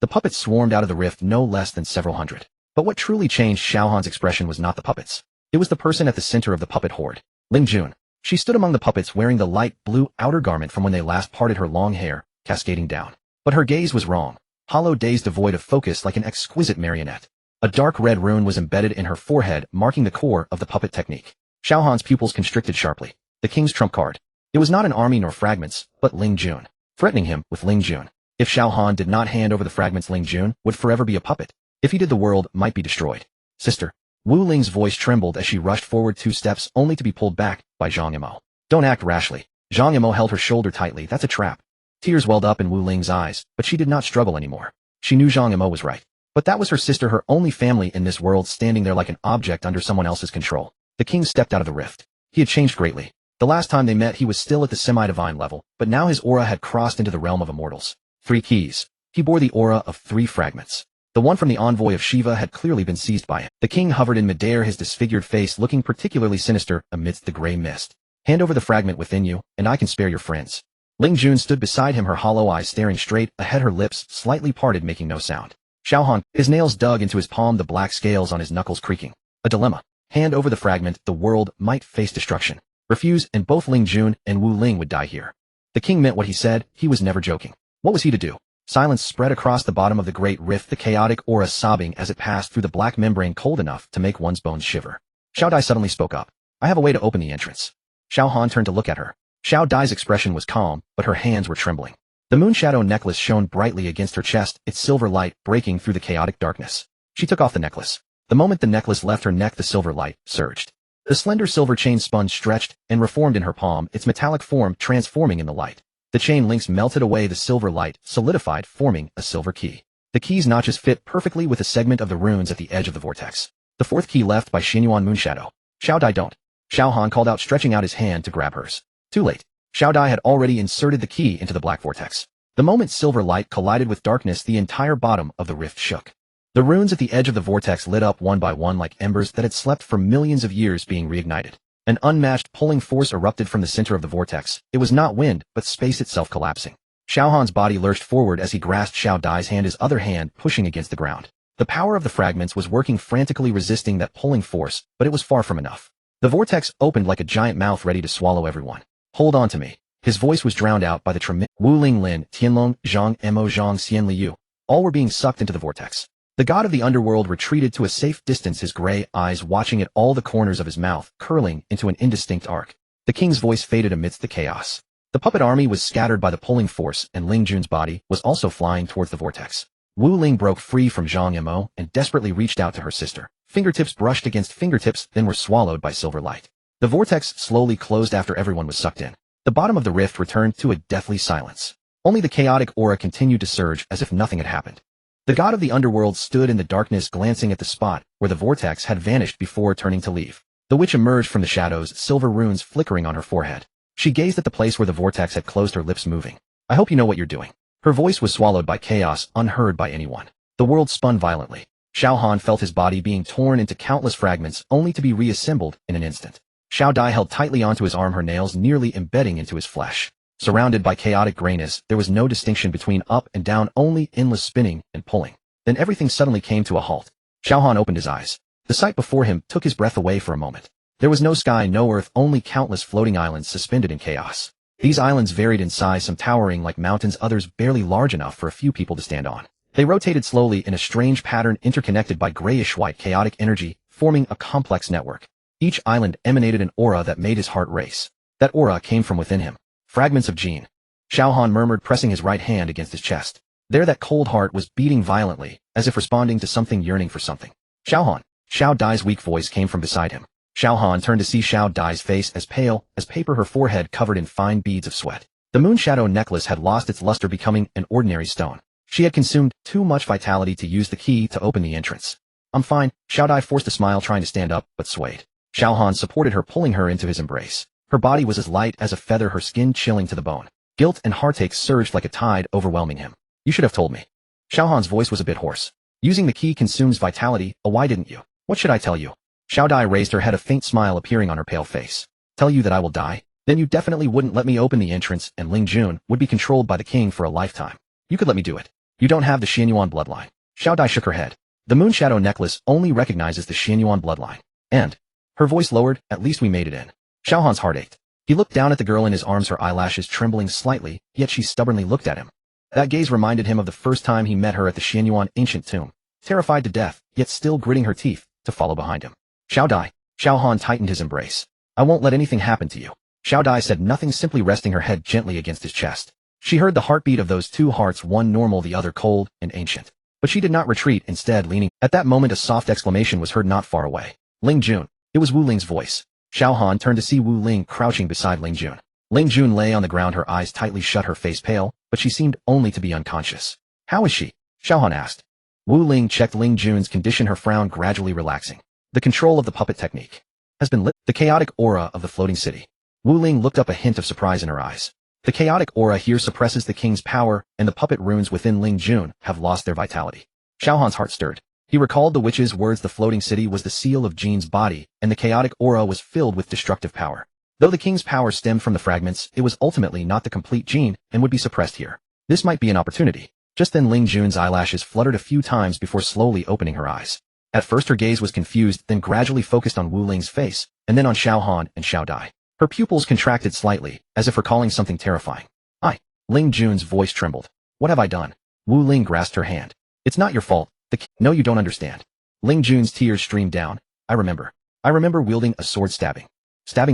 The puppets swarmed out of the rift, no less than several hundred. But what truly changed Xiao Han's expression was not the puppets. It was the person at the center of the puppet horde. Ling Jun. She stood among the puppets, wearing the light blue outer garment from when they last parted, her long hair cascading down. But her gaze was wrong. Hollow, dazed, devoid of focus like an exquisite marionette. A dark red rune was embedded in her forehead, marking the core of the puppet technique. Xiao Han's pupils constricted sharply. The king's trump card. It was not an army nor fragments, but Ling Jun. Threatening him with Ling Jun. If Xiao Han did not hand over the fragments, Ling Jun would forever be a puppet. If he did, the world might be destroyed. Sister. Wu Ling's voice trembled as she rushed forward 2 steps only to be pulled back by Zhang Yimou. Don't act rashly. Zhang Yimou held her shoulder tightly. That's a trap. Tears welled up in Wu Ling's eyes, but she did not struggle anymore. She knew Zhang Yimou was right. But that was her sister, her only family in this world, standing there like an object under someone else's control. The king stepped out of the rift. He had changed greatly. The last time they met he was still at the semi-divine level, but now his aura had crossed into the realm of immortals. 3 keys. He bore the aura of 3 fragments. The one from the envoy of Shiva had clearly been seized by him. The king hovered in midair, his disfigured face looking particularly sinister amidst the gray mist. Hand over the fragment within you, and I can spare your friends. Ling Jun stood beside him, her hollow eyes staring straight ahead, her lips slightly parted, making no sound. Xiao Han, his nails dug into his palm, the black scales on his knuckles creaking. A dilemma. Hand over the fragment, the world might face destruction. Refuse, and both Ling Jun and Wu Ling would die here. The king meant what he said, he was never joking. What was he to do? Silence spread across the bottom of the great rift, the chaotic aura sobbing as it passed through the black membrane, cold enough to make one's bones shiver. Xiao Dai suddenly spoke up. I have a way to open the entrance. Xiao Han turned to look at her. Xiao Dai's expression was calm, but her hands were trembling. The moonshadow necklace shone brightly against her chest, its silver light breaking through the chaotic darkness. She took off the necklace. The moment the necklace left her neck, the silver light surged. The slender silver chain spun, stretched, and reformed in her palm, its metallic form transforming in the light. The chain links melted away, the silver light solidified, forming a silver key. The key's notches fit perfectly with a segment of the runes at the edge of the vortex. The 4th key left by Xinyuan Moonshadow. Xiao Dai, don't. Xiao Han called out, stretching out his hand to grab hers. Too late. Xiao Dai had already inserted the key into the black vortex. The moment silver light collided with darkness, the entire bottom of the rift shook. The runes at the edge of the vortex lit up one by one like embers that had slept for millions of years, being reignited. An unmatched pulling force erupted from the center of the vortex. It was not wind, but space itself collapsing. Xiao Han's body lurched forward as he grasped Xiao Dai's hand, his other hand pushing against the ground. The power of the fragments was working frantically, resisting that pulling force, but it was far from enough. The vortex opened like a giant mouth ready to swallow everyone. Hold on to me. His voice was drowned out by the tremendous Wu Ling Lin, Tianlong, Zhang Mo, Zhang Xian Liu. All were being sucked into the vortex. The god of the underworld retreated to a safe distance, his gray eyes watching at all the corners of his mouth, curling into an indistinct arc. The king's voice faded amidst the chaos. The puppet army was scattered by the pulling force, and Ling Jun's body was also flying towards the vortex. Wu Ling broke free from Zhang Yimou and desperately reached out to her sister. Fingertips brushed against fingertips, then were swallowed by silver light. The vortex slowly closed after everyone was sucked in. The bottom of the rift returned to a deathly silence. Only the chaotic aura continued to surge as if nothing had happened. The god of the underworld stood in the darkness, glancing at the spot where the vortex had vanished before turning to leave. The witch emerged from the shadows, silver runes flickering on her forehead. She gazed at the place where the vortex had closed, her lips moving. I hope you know what you're doing. Her voice was swallowed by chaos, unheard by anyone. The world spun violently. Xiao Han felt his body being torn into countless fragments, only to be reassembled in an instant. Xiao Dai held tightly onto his arm, her nails nearly embedding into his flesh. Surrounded by chaotic grayness, there was no distinction between up and down, only endless spinning and pulling. Then everything suddenly came to a halt. Xiao Han opened his eyes. The sight before him took his breath away for a moment. There was no sky, no earth, only countless floating islands suspended in chaos. These islands varied in size, some towering like mountains, others barely large enough for a few people to stand on. They rotated slowly in a strange pattern, interconnected by grayish-white chaotic energy, forming a complex network. Each island emanated an aura that made his heart race. That aura came from within him. Fragments of Jin. Xiao Han murmured, pressing his right hand against his chest. There, that cold heart was beating violently, as if responding to something, yearning for something. Xiao Han. Xiao Dai's weak voice came from beside him. Xiao Han turned to see Xiao Dai's face as pale as paper, her forehead covered in fine beads of sweat. The moonshadow necklace had lost its luster, becoming an ordinary stone. She had consumed too much vitality to use the key to open the entrance. I'm fine. Xiao Dai forced a smile, trying to stand up, but swayed. Xiao Han supported her, pulling her into his embrace. Her body was as light as a feather, her skin chilling to the bone. Guilt and heartache surged like a tide, overwhelming him. You should have told me. Xiao Han's voice was a bit hoarse. Using the key consumes vitality, why didn't you? What should I tell you? Xiao Dai raised her head, a faint smile appearing on her pale face. Tell you that I will die? Then you definitely wouldn't let me open the entrance, and Ling Jun would be controlled by the king for a lifetime. You could let me do it. You don't have the Xianyuan bloodline. Xiao Dai shook her head. The moonshadow necklace only recognizes the Xianyuan bloodline. And, her voice lowered, at least we made it in. Xiao Han's heart ached. He looked down at the girl in his arms, her eyelashes trembling slightly, yet she stubbornly looked at him. That gaze reminded him of the first time he met her at the Xianyuan ancient tomb, terrified to death, yet still gritting her teeth to follow behind him. Xiao Dai. Xiao Han tightened his embrace. I won't let anything happen to you. Xiao Dai said nothing, simply resting her head gently against his chest. She heard the heartbeat of those two hearts, one normal, the other cold and ancient. But she did not retreat, instead leaning. At that moment a soft exclamation was heard not far away. Ling Jun. It was Wu Ling's voice. Xiao Han turned to see Wu Ling crouching beside Ling Jun. Ling Jun lay on the ground, her eyes tightly shut, her face pale, but she seemed only to be unconscious. How is she? Xiao Han asked. Wu Ling checked Ling Jun's condition, her frown gradually relaxing. The control of the puppet technique has been lit. The chaotic aura of the floating city. Wu Ling looked up, a hint of surprise in her eyes. The chaotic aura here suppresses the king's power, and the puppet runes within Ling Jun have lost their vitality. Xiao Han's heart stirred. He recalled the witch's words. The floating city was the seal of Jin's body, and the chaotic aura was filled with destructive power. Though the king's power stemmed from the fragments, it was ultimately not the complete Jin, and would be suppressed here. This might be an opportunity. Just then Ling Jun's eyelashes fluttered a few times before slowly opening her eyes. At first her gaze was confused, then gradually focused on Wu Ling's face, and then on Xiao Han and Xiao Dai. Her pupils contracted slightly, as if recalling something terrifying. Ling Jun's voice trembled. What have I done? Wu Ling grasped her hand. It's not your fault. No, you don't understand. Ling Jun's tears streamed down. I remember wielding a sword, stabbing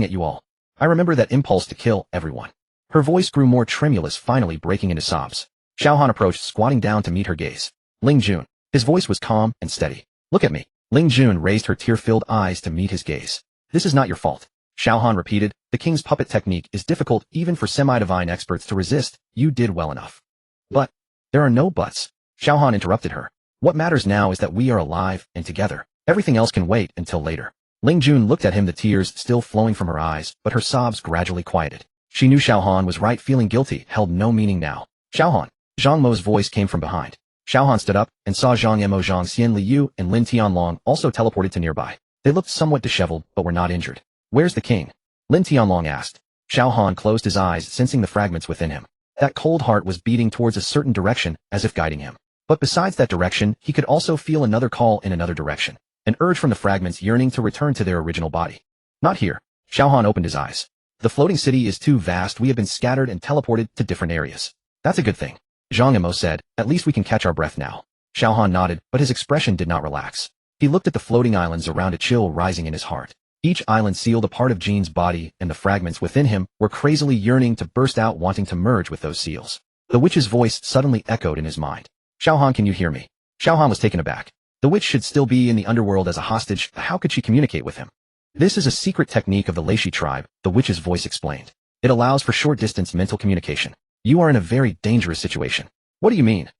at you all. I remember that impulse to kill everyone. Her voice grew more tremulous, finally breaking into sobs. Xiao Han approached, squatting down to meet her gaze. Ling Jun. His voice was calm and steady. Look at me. Ling Jun raised her tear-filled eyes to meet his gaze. This is not your fault. Xiao Han repeated, the king's puppet technique is difficult even for semi-divine experts to resist. You did well enough. But there are no buts. Xiao Han interrupted her. What matters now is that we are alive and together. Everything else can wait until later. Ling Jun looked at him, the tears still flowing from her eyes, but her sobs gradually quieted. She knew Xiao Han was right. Feeling guilty held no meaning now. Xiao Han. Zhang Mo's voice came from behind. Xiao Han stood up and saw Zhang Mo, Zhang Xian Liu, and Lin Tianlong also teleported to nearby. They looked somewhat disheveled, but were not injured. Where's the king? Lin Tianlong asked. Xiao Han closed his eyes, sensing the fragments within him. That cold heart was beating towards a certain direction, as if guiding him. But besides that direction, he could also feel another call in another direction. An urge from the fragments yearning to return to their original body. Not here. Xiao Han opened his eyes. The floating city is too vast. We have been scattered and teleported to different areas. That's a good thing. Zhang Mo said, at least we can catch our breath now. Xiao Han nodded, but his expression did not relax. He looked at the floating islands around, a chill rising in his heart. Each island sealed a part of Jin's body, and the fragments within him were crazily yearning to burst out, wanting to merge with those seals. The witch's voice suddenly echoed in his mind. Xiao Han, can you hear me? Xiao Han was taken aback. The witch should still be in the underworld as a hostage. How could she communicate with him? This is a secret technique of the Leishi tribe, the witch's voice explained. It allows for short-distance mental communication. You are in a very dangerous situation. What do you mean?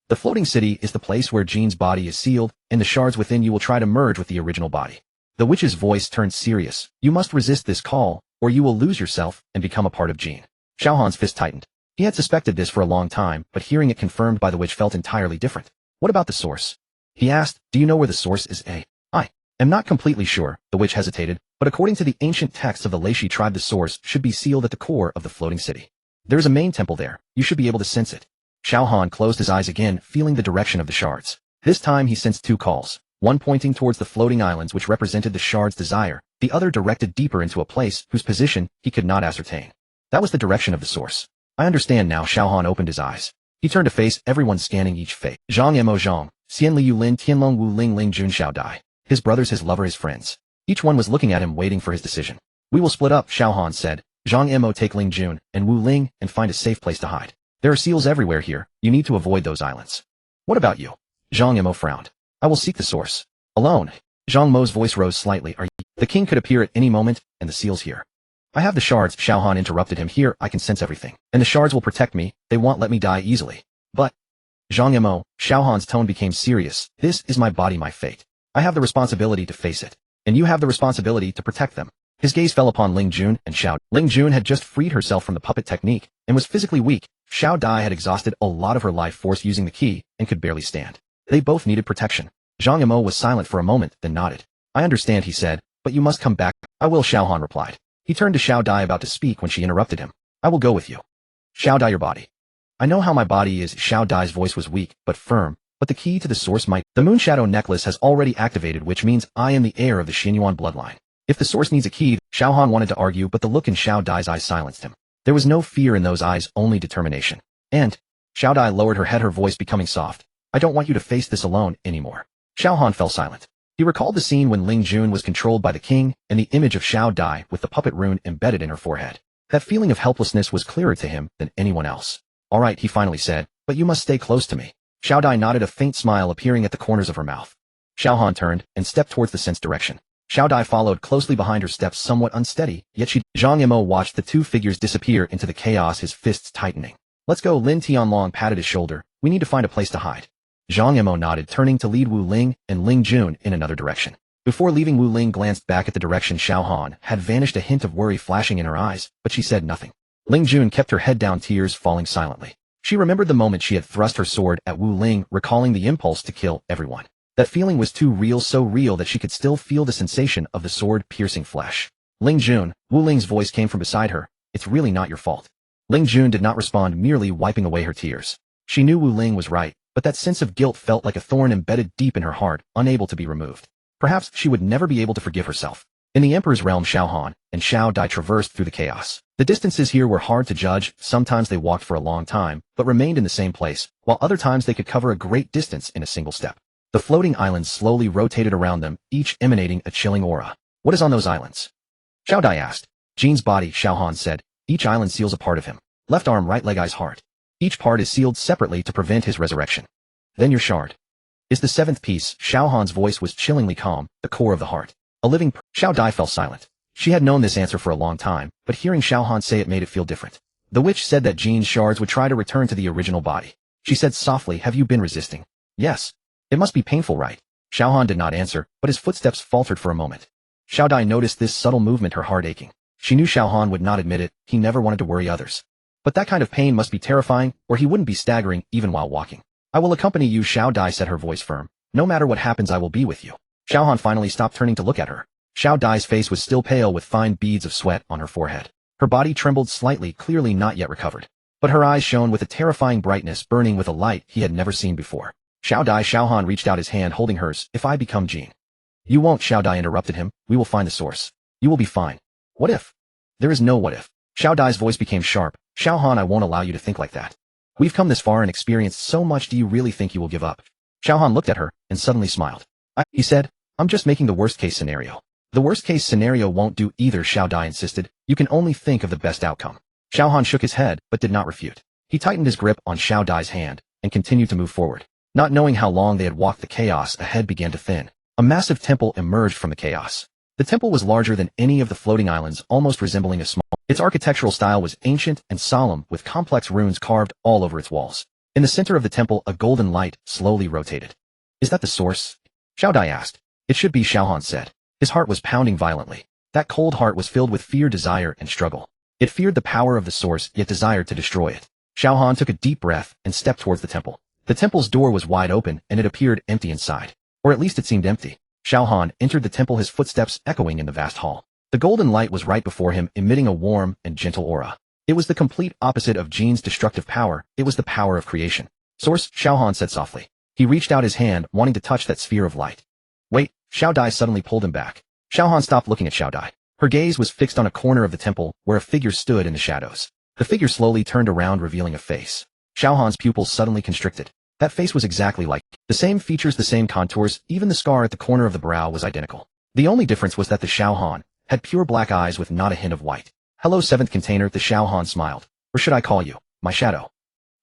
The floating city is the place where Jin's body is sealed, and the shards within you will try to merge with the original body. The witch's voice turned serious. You must resist this call, or you will lose yourself and become a part of Jin. Xiao Han's fist tightened. He had suspected this for a long time, but hearing it confirmed by the witch felt entirely different. What about the source? He asked, do you know where the source is? I am not completely sure, the witch hesitated, but according to the ancient texts of the Leishi tribe, the source should be sealed at the core of the floating city. There is a main temple there. You should be able to sense it. Xiao Han closed his eyes again, feeling the direction of the shards. This time he sensed two calls, one pointing towards the floating islands which represented the shard's desire, the other directed deeper into a place whose position he could not ascertain. That was the direction of the source. I understand now. Xiao Han opened his eyes. He turned to face everyone, scanning each face. Zhang Mo, Zhang, Xian Liu, Lin Tianlong, Wu Ling, Ling Jun, Xiao Dai. His brothers, his lover, his friends. Each one was looking at him, waiting for his decision. We will split up, Xiao Han said. Zhang Mo, take Ling Jun and Wu Ling and find a safe place to hide. There are seals everywhere here. You need to avoid those islands. What about you? Zhang Mo frowned. I will seek the source. Alone. Zhang Mo's voice rose slightly. The king could appear at any moment, and the seals here. I have the shards, Xiao Han interrupted him. Here, I can sense everything. And the shards will protect me. They won't let me die easily. But Zhang Mo, Xiao Han's tone became serious. This is my body, my fate. I have the responsibility to face it. And you have the responsibility to protect them. His gaze fell upon Ling Jun and Xiao. Ling Jun had just freed herself from the puppet technique, and was physically weak. Xiao Dai had exhausted a lot of her life force using the key, and could barely stand. They both needed protection. Zhang Mo was silent for a moment, then nodded. I understand, he said, but you must come back. I will, Xiao Han replied. He turned to Xiao Dai, about to speak when she interrupted him. I will go with you. Xiao Dai, your body. I know how my body is. Xiao Dai's voice was weak, but firm, but the key to the source might. The Moonshadow necklace has already activated, which means I am the heir of the Xianyuan bloodline. If the source needs a key, Xiao Han wanted to argue, but the look in Xiao Dai's eyes silenced him. There was no fear in those eyes, only determination. And Xiao Dai lowered her head, her voice becoming soft. I don't want you to face this alone anymore. Xiao Han fell silent. He recalled the scene when Ling Jun was controlled by the king, and the image of Xiao Dai with the puppet rune embedded in her forehead. That feeling of helplessness was clearer to him than anyone else. All right, he finally said, but you must stay close to me. Xiao Dai nodded, a faint smile appearing at the corners of her mouth. Xiao Han turned and stepped towards the scent's direction. Xiao Dai followed closely behind her, steps somewhat unsteady, yet Zhang Yimou watched the two figures disappear into the chaos, his fists tightening. Let's go. Lin Tianlong patted his shoulder. We need to find a place to hide. Zhang Yimou nodded, turning to lead Wu Ling and Ling Jun in another direction. Before leaving, Wu Ling glanced back at the direction Xiao Han had vanished, a hint of worry flashing in her eyes, but she said nothing. Ling Jun kept her head down, tears falling silently. She remembered the moment she had thrust her sword at Wu Ling, recalling the impulse to kill everyone. That feeling was too real, so real that she could still feel the sensation of the sword piercing flesh. Ling Jun, Wu Ling's voice came from beside her. It's really not your fault. Ling Jun did not respond, merely wiping away her tears. She knew Wu Ling was right, but that sense of guilt felt like a thorn embedded deep in her heart, unable to be removed. Perhaps she would never be able to forgive herself. In the Emperor's realm, Xiao Han and Xiao Dai traversed through the chaos. The distances here were hard to judge. Sometimes they walked for a long time, but remained in the same place, while other times they could cover a great distance in a single step. The floating islands slowly rotated around them, each emanating a chilling aura. What is on those islands? Xiao Dai asked. Jin's body, Xiao Han said. Each island seals a part of him. Left arm, right leg, eyes, heart. Each part is sealed separately to prevent his resurrection. Then your shard is the seventh piece. Xiao Han's voice was chillingly calm, the core of the heart. A living Xiao Dai fell silent. She had known this answer for a long time, but hearing Xiao Han say it made it feel different. The witch said that Jin's shards would try to return to the original body. She said softly, have you been resisting? Yes. It must be painful, right? Xiao Han did not answer, but his footsteps faltered for a moment. Xiao Dai noticed this subtle movement, her heart aching. She knew Xiao Han would not admit it, he never wanted to worry others. But that kind of pain must be terrifying, or he wouldn't be staggering even while walking. I will accompany you, Xiao Dai said, her voice firm. No matter what happens, I will be with you. Xiao Han finally stopped turning to look at her. Xiao Dai's face was still pale with fine beads of sweat on her forehead. Her body trembled slightly, clearly not yet recovered. But her eyes shone with a terrifying brightness, burning with a light he had never seen before. Xiao Han reached out his hand, holding hers. If I become Jin. You won't, Xiao Dai interrupted him. We will find the source. You will be fine. What if? There is no what if. Xiao Dai's voice became sharp. Xiao Han, I won't allow you to think like that. We've come this far and experienced so much. Do you really think you will give up? Xiao Han looked at her and suddenly smiled. He said, I'm just making the worst case scenario. The worst case scenario won't do either, Xiao Dai insisted. You can only think of the best outcome. Xiao Han shook his head, but did not refute. He tightened his grip on Xiao Dai's hand and continued to move forward. Not knowing how long they had walked, the chaos ahead began to thin. A massive temple emerged from the chaos. The temple was larger than any of the floating islands, almost resembling a small. Its architectural style was ancient and solemn, with complex runes carved all over its walls. In the center of the temple, a golden light slowly rotated. Is that the source? Xiao Dai asked. It should be, Xiao Han said. His heart was pounding violently. That cold heart was filled with fear, desire, and struggle. It feared the power of the source, yet desired to destroy it. Xiao Han took a deep breath and stepped towards the temple. The temple's door was wide open, and it appeared empty inside. Or at least it seemed empty. Xiao Han entered the temple, his footsteps echoing in the vast hall. The golden light was right before him, emitting a warm and gentle aura. It was the complete opposite of Jin's destructive power. It was the power of creation. Source, Xiao Han said softly. He reached out his hand, wanting to touch that sphere of light. Wait, Xiao Dai suddenly pulled him back. Xiao Han stopped looking at Xiao Dai. Her gaze was fixed on a corner of the temple, where a figure stood in the shadows. The figure slowly turned around, revealing a face. Xiao Han's pupils suddenly constricted. That face was exactly like the same features, the same contours, even the scar at the corner of the brow was identical. The only difference was that the Xiao Han had pure black eyes with not a hint of white. Hello, seventh container, the Xiao Han smiled. Or should I call you my shadow?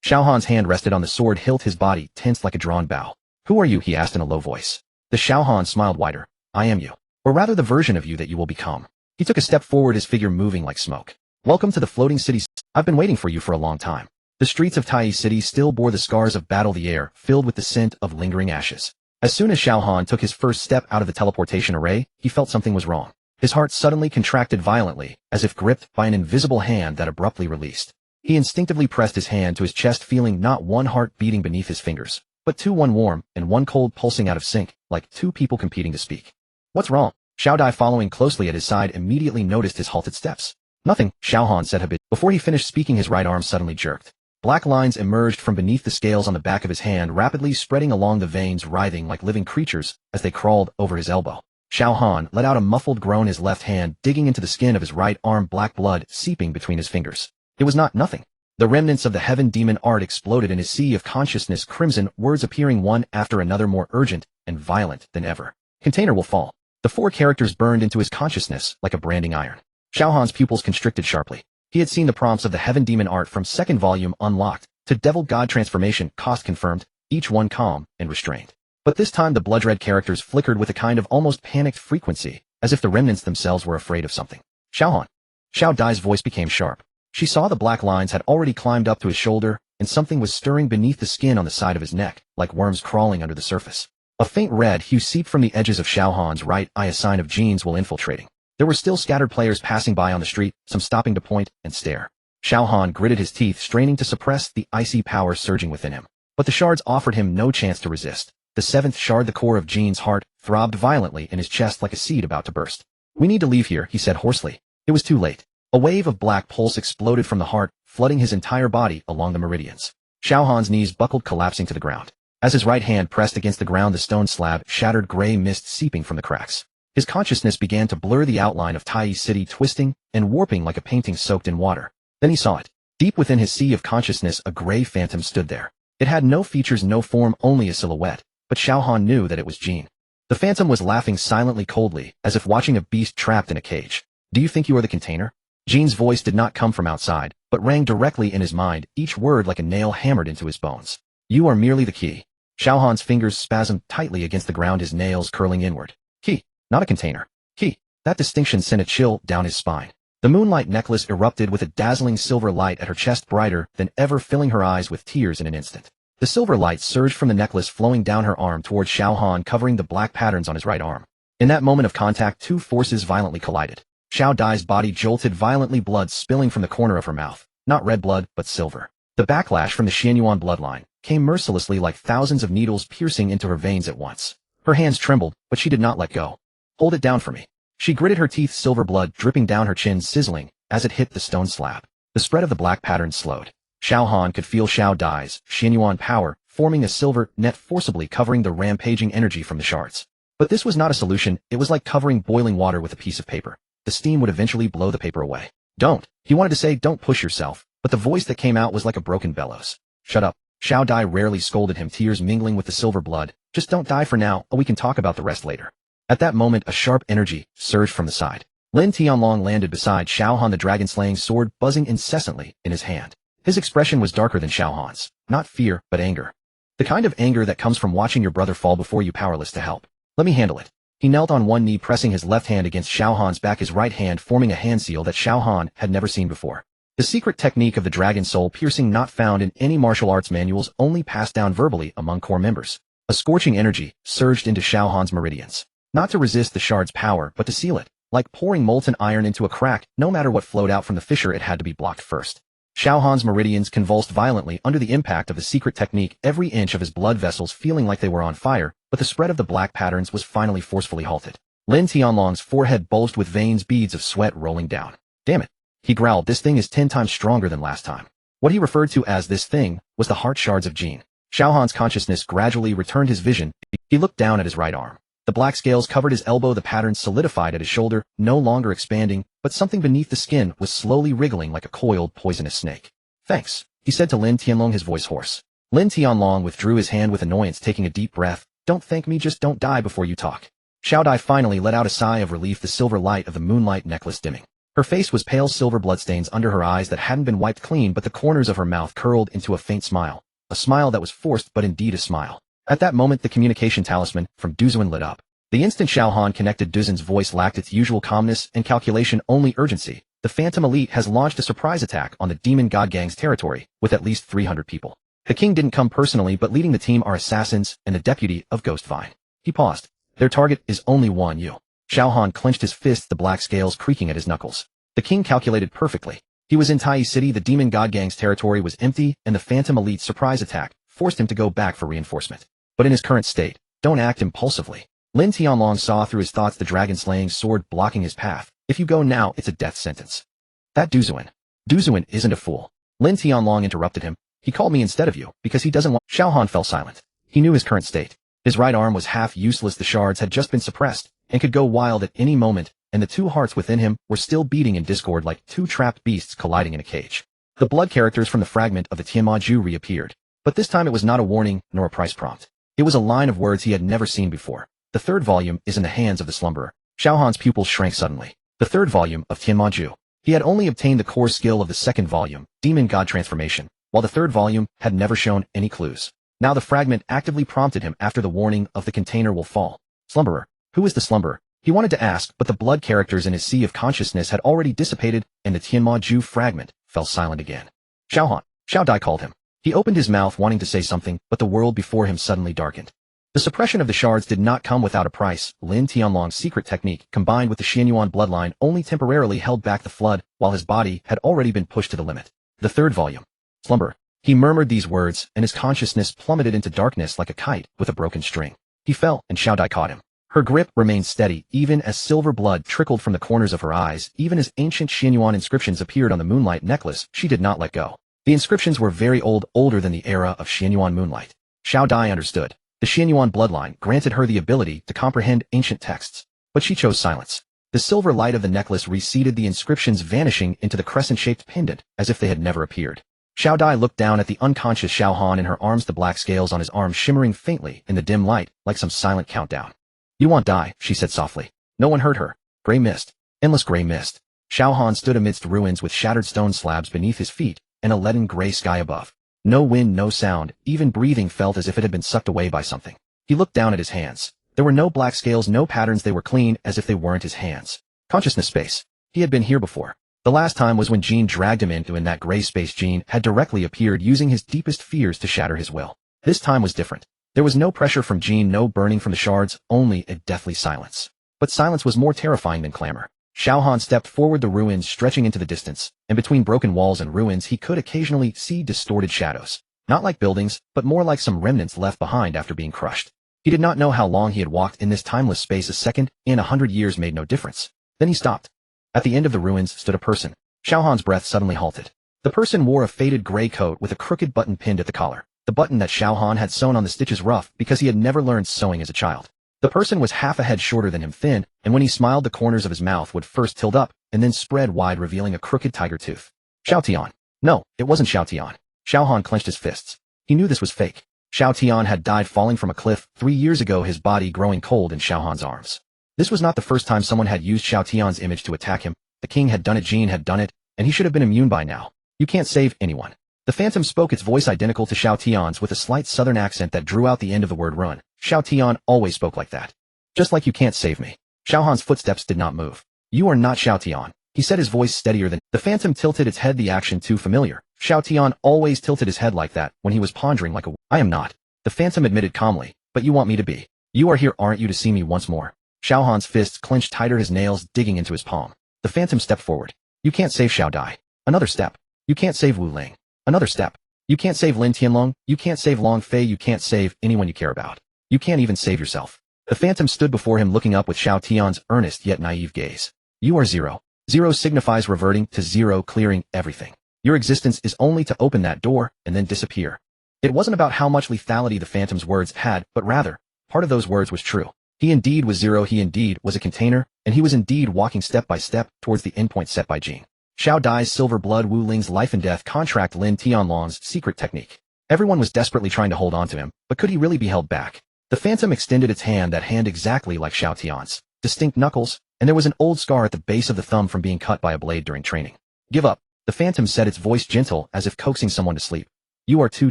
Xiao Han's hand rested on the sword hilt, his body tensed like a drawn bow. Who are you? He asked in a low voice. The Xiao Han smiled wider. I am you. Or rather the version of you that you will become. He took a step forward, his figure moving like smoke. Welcome to the floating city. I've been waiting for you for a long time. The streets of Tai City still bore the scars of battle, the air filled with the scent of lingering ashes. As soon as Xiao Han took his first step out of the teleportation array, he felt something was wrong. His heart suddenly contracted violently, as if gripped by an invisible hand that abruptly released. He instinctively pressed his hand to his chest, feeling not one heart beating beneath his fingers, but two, one warm and one cold, pulsing out of sync, like two people competing to speak. What's wrong? Xiao Dai, following closely at his side, immediately noticed his halted steps. Nothing, Xiao Han said habitually. Before he finished speaking, his right arm suddenly jerked. Black lines emerged from beneath the scales on the back of his hand, rapidly spreading along the veins, writhing like living creatures as they crawled over his elbow. Xiao Han let out a muffled groan, his left hand digging into the skin of his right arm, black blood seeping between his fingers. It was not nothing. The remnants of the heaven demon art exploded in his sea of consciousness crimson, words appearing one after another more urgent and violent than ever. Container will fall. The 4 characters burned into his consciousness like a branding iron. Xiao Han's pupils constricted sharply. He had seen the prompts of the heaven demon art from 2nd volume unlocked to devil god transformation cost confirmed, each one calm and restrained. But this time the blood-red characters flickered with a kind of almost panicked frequency, as if the remnants themselves were afraid of something. Xiao Han. Xiao Dai's voice became sharp. She saw the black lines had already climbed up to his shoulder, and something was stirring beneath the skin on the side of his neck, like worms crawling under the surface. A faint red hue seeped from the edges of Xiao Han's right eye, a sign of genes while infiltrating. There were still scattered players passing by on the street, some stopping to point and stare. Xiao Han gritted his teeth, straining to suppress the icy power surging within him. But the shards offered him no chance to resist. The 7th shard, the core of Gene's heart, throbbed violently in his chest like a seed about to burst. "We need to leave here," he said hoarsely. It was too late. A wave of black pulse exploded from the heart, flooding his entire body along the meridians. Xiao Han's knees buckled, collapsing to the ground. As his right hand pressed against the ground, the stone slab shattered, gray mist seeping from the cracks. His consciousness began to blur, the outline of Tai City twisting and warping like a painting soaked in water. Then he saw it. Deep within his sea of consciousness, a gray phantom stood there. It had no features, no form, only a silhouette, but Xiao Han knew that it was Gene. The phantom was laughing silently, coldly, as if watching a beast trapped in a cage. "Do you think you are the container?" Gene's voice did not come from outside, but rang directly in his mind, each word like a nail hammered into his bones. "You are merely the key." Xiao Han's fingers spasmed tightly against the ground, his nails curling inward. "Key, not a container. Key." That distinction sent a chill down his spine. The moonlight necklace erupted with a dazzling silver light at her chest, brighter than ever, filling her eyes with tears in an instant. The silver light surged from the necklace, flowing down her arm towards Xiao Han, covering the black patterns on his right arm. In that moment of contact, 2 forces violently collided. Xiao Dai's body jolted violently, blood spilling from the corner of her mouth. Not red blood, but silver. The backlash from the Xianyuan bloodline came mercilessly, like thousands of needles piercing into her veins at once. Her hands trembled, but she did not let go. "Hold it down for me." She gritted her teeth, silver blood dripping down her chin, sizzling as it hit the stone slab. The spread of the black pattern slowed. Xiao Han could feel Xiao Dai's Xianyuan power forming a silver net, forcibly covering the rampaging energy from the shards. But this was not a solution. It was like covering boiling water with a piece of paper. The steam would eventually blow the paper away. "Don't." He wanted to say, "Don't push yourself," but the voice that came out was like a broken bellows. "Shut up." Xiao Dai rarely scolded him, tears mingling with the silver blood. "Just don't die for now, or we can talk about the rest later." At that moment, a sharp energy surged from the side. Lin Tianlong landed beside Xiao Han, the dragon-slaying sword buzzing incessantly in his hand. His expression was darker than Xiao Han's. Not fear, but anger. The kind of anger that comes from watching your brother fall before you, powerless to help. "Let me handle it." He knelt on one knee, pressing his left hand against Xiao Han's back, his right hand forming a hand seal that Xiao Han had never seen before. The secret technique of the dragon soul piercing, not found in any martial arts manuals, only passed down verbally among core members. A scorching energy surged into Xiao Han's meridians. Not to resist the shard's power, but to seal it. Like pouring molten iron into a crack, no matter what flowed out from the fissure, it had to be blocked first. Xiao Han's meridians convulsed violently under the impact of the secret technique, every inch of his blood vessels feeling like they were on fire, but the spread of the black patterns was finally forcefully halted. Lin Tianlong's forehead bulged with veins, beads of sweat rolling down. "Damn it," he growled, "this thing is 10 times stronger than last time." What he referred to as this thing was the heart shards of Gene. Xiao Han's consciousness gradually returned his vision. He looked down at his right arm. The black scales covered his elbow, the patterns solidified at his shoulder, no longer expanding, but something beneath the skin was slowly wriggling like a coiled, poisonous snake. "Thanks," he said to Lin Tianlong, his voice hoarse. Lin Tianlong withdrew his hand with annoyance, taking a deep breath. "Don't thank me, just don't die before you talk." Xiao Dai finally let out a sigh of relief, the silver light of the moonlight necklace dimming. Her face was pale, silver bloodstains under her eyes that hadn't been wiped clean, but the corners of her mouth curled into a faint smile. A smile that was forced, but indeed a smile. At that moment, the communication talisman from Duzuan lit up. The instant Xiao Han connected, Duzuan's voice lacked its usual calmness and calculation, only urgency. "The Phantom Elite has launched a surprise attack on the Demon God Gang's territory, with at least 300 people. The king didn't come personally, but leading the team are assassins and the deputy of Ghost Vine." He paused. "Their target is only one, you." Xiao Han clenched his fists, the black scales creaking at his knuckles. The king calculated perfectly. He was in Tai City, the Demon God Gang's territory was empty, and the Phantom Elite's surprise attack forced him to go back for reinforcement. But in his current state, don't act impulsively. Lin Tianlong saw through his thoughts, the dragon-slaying sword blocking his path. "If you go now, it's a death sentence." "That Duzuan isn't a fool." Lin Tianlong interrupted him. "He called me instead of you, because he doesn't want—" Xiao Han fell silent. He knew his current state. His right arm was half useless, the shards had just been suppressed, and could go wild at any moment, and the 2 hearts within him were still beating in discord like 2 trapped beasts colliding in a cage. The blood characters from the fragment of the Tianmaju reappeared. But this time it was not a warning nor a price prompt. It was a line of words he had never seen before. The third volume is in the hands of the slumberer. Xiao Han's pupils shrank suddenly. The third volume of Tianmaju. He had only obtained the core skill of the second volume, Demon God Transformation, while the third volume had never shown any clues. Now the fragment actively prompted him after the warning of the container will fall. Slumberer. Who is the slumberer? He wanted to ask, but the blood characters in his sea of consciousness had already dissipated, and the Tianmaju fragment fell silent again. Xiao Han. Xiao Dai called him. He opened his mouth wanting to say something, but the world before him suddenly darkened. The suppression of the shards did not come without a price. Lin Tianlong's secret technique, combined with the Xianyuan bloodline, only temporarily held back the flood, while his body had already been pushed to the limit. The third volume. Slumber. He murmured these words, and his consciousness plummeted into darkness like a kite with a broken string. He fell, and Xiao Dai caught him. Her grip remained steady, even as silver blood trickled from the corners of her eyes, even as ancient Xianyuan inscriptions appeared on the moonlight necklace. She did not let go. The inscriptions were very old, older than the era of Xianyuan moonlight. Xiao Dai understood. The Xianyuan bloodline granted her the ability to comprehend ancient texts, but she chose silence. The silver light of the necklace receded, the inscriptions vanishing into the crescent-shaped pendant, as if they had never appeared. Xiao Dai looked down at the unconscious Xiao Han in her arms, the black scales on his arms shimmering faintly in the dim light, like some silent countdown. You won't die, she said softly. No one heard her. Gray mist. Endless gray mist. Xiao Han stood amidst ruins with shattered stone slabs beneath his feet, and a leaden gray sky above. No wind, no sound, even breathing felt as if it had been sucked away by something. He looked down at his hands. There were no black scales, no patterns, they were clean, as if they weren't his hands. Consciousness space. He had been here before. The last time was when Jean dragged him into, and that gray space Jean had directly appeared, using his deepest fears to shatter his will. This time was different. There was no pressure from Jean, no burning from the shards, only a deathly silence. But silence was more terrifying than clamor. Xiao Han stepped forward, the ruins stretching into the distance, and between broken walls and ruins he could occasionally see distorted shadows. Not like buildings, but more like some remnants left behind after being crushed. He did not know how long he had walked in this timeless space. A second in 100 years made no difference. Then he stopped. At the end of the ruins stood a person. Xiao Han's breath suddenly halted. The person wore a faded gray coat with a crooked button pinned at the collar. The button that Xiao Han had sewn on the stitches rough because he had never learned sewing as a child. The person was half a head shorter than him, thin, and when he smiled the corners of his mouth would first tilt up, and then spread wide, revealing a crooked tiger tooth. Xiao Tian. No, it wasn't Xiao Tian. Xiao Han clenched his fists. He knew this was fake. Xiao Tian had died falling from a cliff 3 years ago, his body growing cold in Xiao Han's arms. This was not the first time someone had used Xiao Tian's image to attack him. The king had done it, Jean had done it, and he should have been immune by now. You can't save anyone. The phantom spoke, its voice identical to Xiao Tian's with a slight southern accent that drew out the end of the word run. Xiao Tian always spoke like that. Just like you can't save me. Xiao Han's footsteps did not move. You are not Xiao Tian. He said, his voice steadier than. The phantom tilted its head, the action too familiar. Xiao Tian always tilted his head like that when he was pondering like a. I am not. The phantom admitted calmly, but you want me to be. You are here, aren't you, to see me once more? Xiao Han's fists clenched tighter, his nails digging into his palm. The phantom stepped forward. You can't save Xiao Dai. Another step. You can't save Wu Ling. Another step. You can't save Lin Tianlong. You can't save Long Fei. You can't save anyone you care about. You can't even save yourself. The phantom stood before him, looking up with Xiao Tian's earnest yet naive gaze. You are zero. Zero signifies reverting to zero, clearing everything. Your existence is only to open that door and then disappear. It wasn't about how much lethality the phantom's words had, but rather, part of those words was true. He indeed was zero, he indeed was a container, and he was indeed walking step by step towards the endpoint set by Jean. Xiao Dai's silver blood, Wu Ling's life and death contract, Lin Tianlong's secret technique. Everyone was desperately trying to hold on to him, but could he really be held back? The phantom extended its hand, that hand exactly like Xiao Tian's. Distinct knuckles, and there was an old scar at the base of the thumb from being cut by a blade during training. Give up, the phantom said, its voice gentle as if coaxing someone to sleep. You are too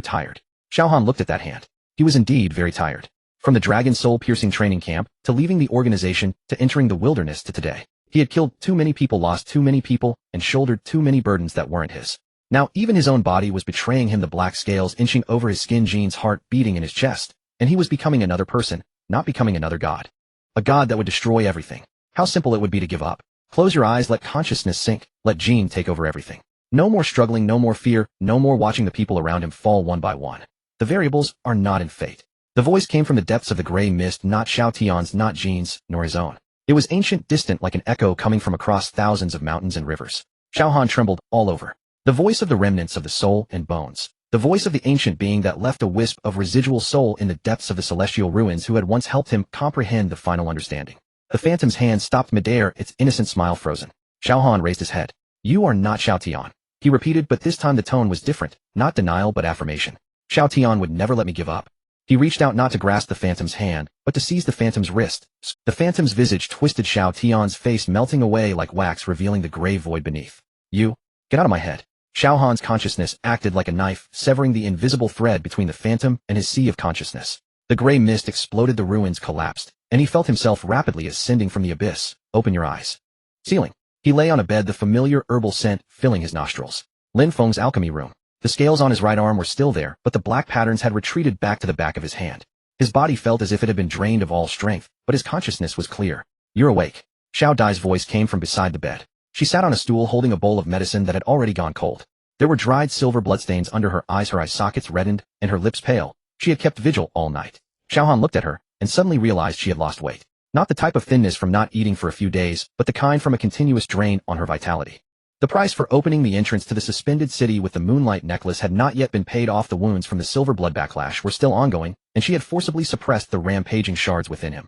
tired. Xiao Han looked at that hand. He was indeed very tired. From the dragon soul-piercing training camp, to leaving the organization, to entering the wilderness, to today. He had killed too many people, lost too many people, and shouldered too many burdens that weren't his. Now even his own body was betraying him, the black scales inching over his skin, Jean's heart beating in his chest, and he was becoming another person, not becoming another god. A god that would destroy everything. How simple it would be to give up. Close your eyes, let consciousness sink, let Jean take over everything. No more struggling, no more fear, no more watching the people around him fall one by one. The variables are not in fate. The voice came from the depths of the gray mist, not Xiao Tian's, not Jean's, nor his own. It was ancient, distant, like an echo coming from across thousands of mountains and rivers. Xiao Han trembled all over. The voice of the remnants of the soul and bones. The voice of the ancient being that left a wisp of residual soul in the depths of the celestial ruins, who had once helped him comprehend the final understanding. The phantom's hand stopped midair, its innocent smile frozen. Xiao Han raised his head. You are not Xiao Tian. He repeated, but this time the tone was different, not denial but affirmation. Xiao Tian would never let me give up. He reached out not to grasp the phantom's hand, but to seize the phantom's wrist. The phantom's visage twisted, Xiao Tian's face melting away like wax, revealing the gray void beneath. You? Get out of my head. Xiao Han's consciousness acted like a knife, severing the invisible thread between the phantom and his sea of consciousness. The gray mist exploded, the ruins collapsed, and he felt himself rapidly ascending from the abyss. Open your eyes. Ceiling. He lay on a bed, the familiar herbal scent filling his nostrils. Lin Feng's alchemy room. The scales on his right arm were still there, but the black patterns had retreated back to the back of his hand. His body felt as if it had been drained of all strength, but his consciousness was clear. You're awake. Xiao Dai's voice came from beside the bed. She sat on a stool holding a bowl of medicine that had already gone cold. There were dried silver bloodstains under her eye sockets reddened, and her lips pale. She had kept vigil all night. Xiao Han looked at her, and suddenly realized she had lost weight. Not the type of thinness from not eating for a few days, but the kind from a continuous drain on her vitality. The price for opening the entrance to the suspended city with the moonlight necklace had not yet been paid off. The wounds from the silver blood backlash were still ongoing, and she had forcibly suppressed the rampaging shards within him.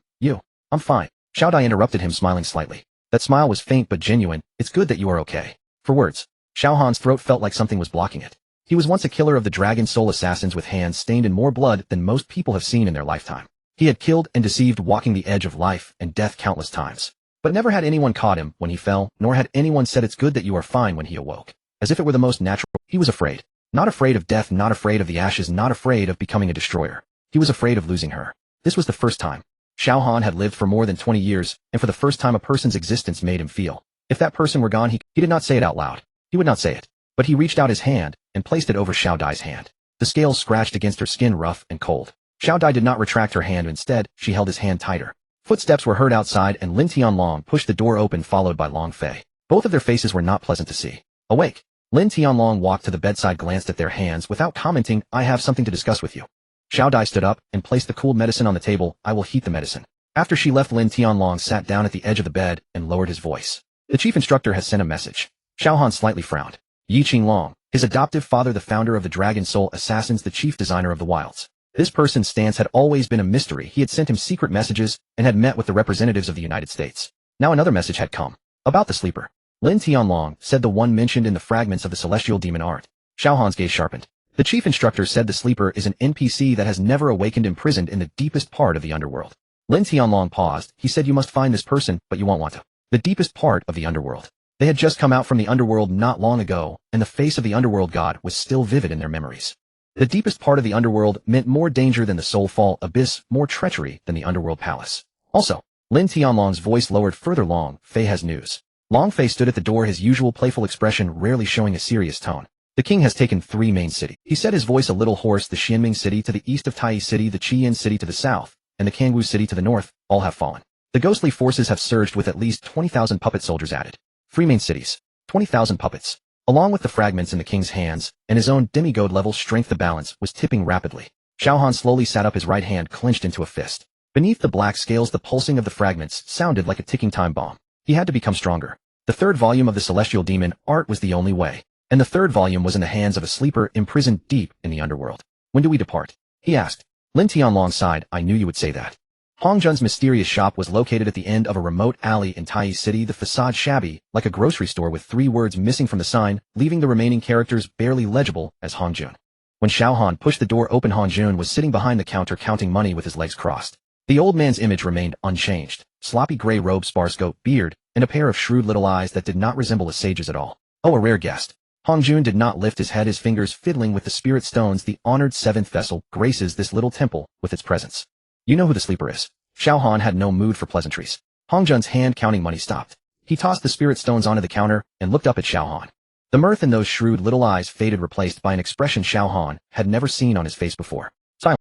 I'm fine. Xiao Dai interrupted him, smiling slightly. That smile was faint but genuine. It's good that you are okay. For words. Xiao Han's throat felt like something was blocking it. He was once a killer of the dragon soul assassins with hands stained in more blood than most people have seen in their lifetime. He had killed and deceived, walking the edge of life and death countless times. But never had anyone caught him when he fell, nor had anyone said it's good that you are fine when he awoke. As if it were the most natural. He was afraid. Not afraid of death, not afraid of the ashes, not afraid of becoming a destroyer. He was afraid of losing her. This was the first time. Xiao Han had lived for more than 20 years, and for the first time a person's existence made him feel. If that person were gone, he did not say it out loud. He would not say it. But he reached out his hand, and placed it over Xiao Dai's hand. The scales scratched against her skin, rough and cold. Xiao Dai did not retract her hand, instead, she held his hand tighter. Footsteps were heard outside, and Lin Tianlong pushed the door open, followed by Long Fei. Both of their faces were not pleasant to see. Awake. Lin Tianlong walked to the bedside, glanced at their hands without commenting. I have something to discuss with you. Xiao Dai stood up, and placed the cooled medicine on the table. I will heat the medicine. After she left, Lin Tianlong sat down at the edge of the bed, and lowered his voice. The chief instructor has sent a message. Xiao Han slightly frowned. Yi Qinglong, his adoptive father, the founder of the Dragon Soul Assassins, the chief designer of the wilds. This person's stance had always been a mystery. He had sent him secret messages, and had met with the representatives of the United States. Now another message had come. About the sleeper. Lin Tianlong said, the one mentioned in the fragments of the celestial demon art. Xiao Han's gaze sharpened. The chief instructor said the sleeper is an NPC that has never awakened, imprisoned in the deepest part of the underworld. Lin Tianlong paused. He said, you must find this person, but you won't want to. The deepest part of the underworld. They had just come out from the underworld not long ago, and the face of the underworld god was still vivid in their memories. The deepest part of the underworld meant more danger than the Soulfall Abyss, more treachery than the underworld palace. Also, Lin Tianlong's voice lowered further. Long Fei has news. Long Fei stood at the door, his usual playful expression rarely showing a serious tone. The king has taken 3 main cities. He said, his voice a little hoarse. The Xianming city to the east of Tai city, the Qian city to the south, and the Kangwu city to the north, all have fallen. The ghostly forces have surged with at least 20,000 puppet soldiers added. 3 main cities. 20,000 puppets. Along with the fragments in the king's hands, and his own demigod level strength, the balance was tipping rapidly. Xiao Han slowly sat up, his right hand clenched into a fist. Beneath the black scales, the pulsing of the fragments sounded like a ticking time bomb. He had to become stronger. The 3rd volume of the celestial demon art was the only way. And the 3rd volume was in the hands of a sleeper imprisoned deep in the underworld. When do we depart? He asked. Lin Tianlong sighed. I knew you would say that. Hong Jun's mysterious shop was located at the end of a remote alley in Tai City, the facade shabby, like a grocery store, with 3 words missing from the sign, leaving the remaining characters barely legible as Hong Jun. When Xiao Han pushed the door open, Hong Jun was sitting behind the counter counting money with his legs crossed. The old man's image remained unchanged. Sloppy gray robe, sparse goat beard, and a pair of shrewd little eyes that did not resemble a sage's at all. Oh, a rare guest. Hong Jun did not lift his head, his fingers fiddling with the spirit stones. The honored 7th vessel graces this little temple with its presence. You know who the sleeper is. Xiao Han had no mood for pleasantries. Hong Jun's hand counting money stopped. He tossed the spirit stones onto the counter and looked up at Xiao Han. The mirth in those shrewd little eyes faded, replaced by an expression Xiao Han had never seen on his face before.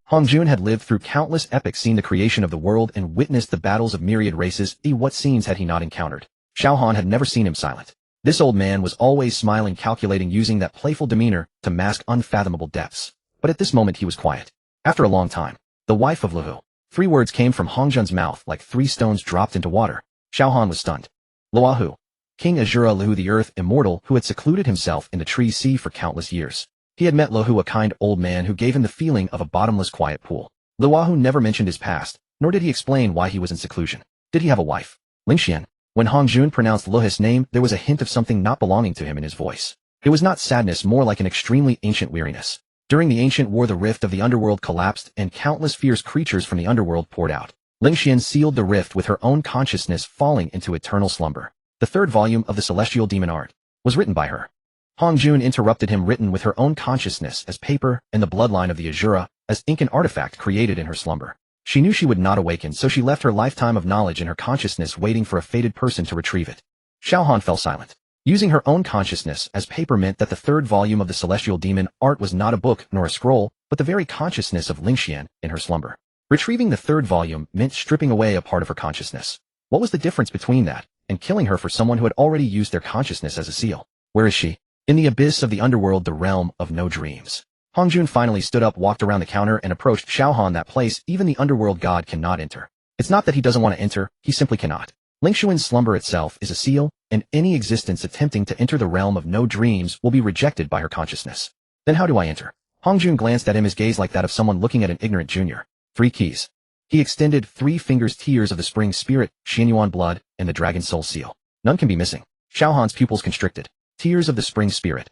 Hong Jun had lived through countless epics, seen the creation of the world, and witnessed the battles of myriad races. What scenes had he not encountered? Xiao Han had never seen him silent. This old man was always smiling, calculating, using that playful demeanor to mask unfathomable depths. But at this moment he was quiet. After a long time, the wife of Luhu. 3 words came from Hong Jun's mouth like 3 stones dropped into water. Xiao Han was stunned. Luahu. King Azura Luhu, the earth immortal, who had secluded himself in the tree sea for countless years. He had met Luhu, a kind old man who gave him the feeling of a bottomless quiet pool. Luahu never mentioned his past, nor did he explain why he was in seclusion. Did he have a wife? Lingxian. When Hong Jun pronounced Luhu's name, there was a hint of something not belonging to him in his voice. It was not sadness, more like an extremely ancient weariness. During the ancient war, the rift of the underworld collapsed and countless fierce creatures from the underworld poured out. Lingxian sealed the rift with her own consciousness, falling into eternal slumber. The third volume of the Celestial Demon Art was written by her. Hongjun interrupted him, written with her own consciousness as paper and the bloodline of the Azura, as ink and artifact created in her slumber. She knew she would not awaken, so she left her lifetime of knowledge in her consciousness, waiting for a fated person to retrieve it. Xiao Han fell silent. Using her own consciousness as paper meant that the third volume of the Celestial Demon Art was not a book nor a scroll, but the very consciousness of Lingxian in her slumber. Retrieving the third volume meant stripping away a part of her consciousness. What was the difference between that and killing her for someone who had already used their consciousness as a seal? Where is she? In the abyss of the underworld, the realm of no dreams. Hongjun finally stood up, walked around the counter, and approached Xiao Han. That place even the underworld god cannot enter. It's not that he doesn't want to enter, he simply cannot. Lingxian's slumber itself is a seal, and any existence attempting to enter the realm of no dreams will be rejected by her consciousness. Then how do I enter? Hongjun glanced at him, his gaze like that of someone looking at an ignorant junior. 3 keys. He extended 3 fingers, tears of the spring spirit, Xianyuan blood, and the dragon soul seal. None can be missing. Xiao Han's pupils constricted. Tears of the spring spirit,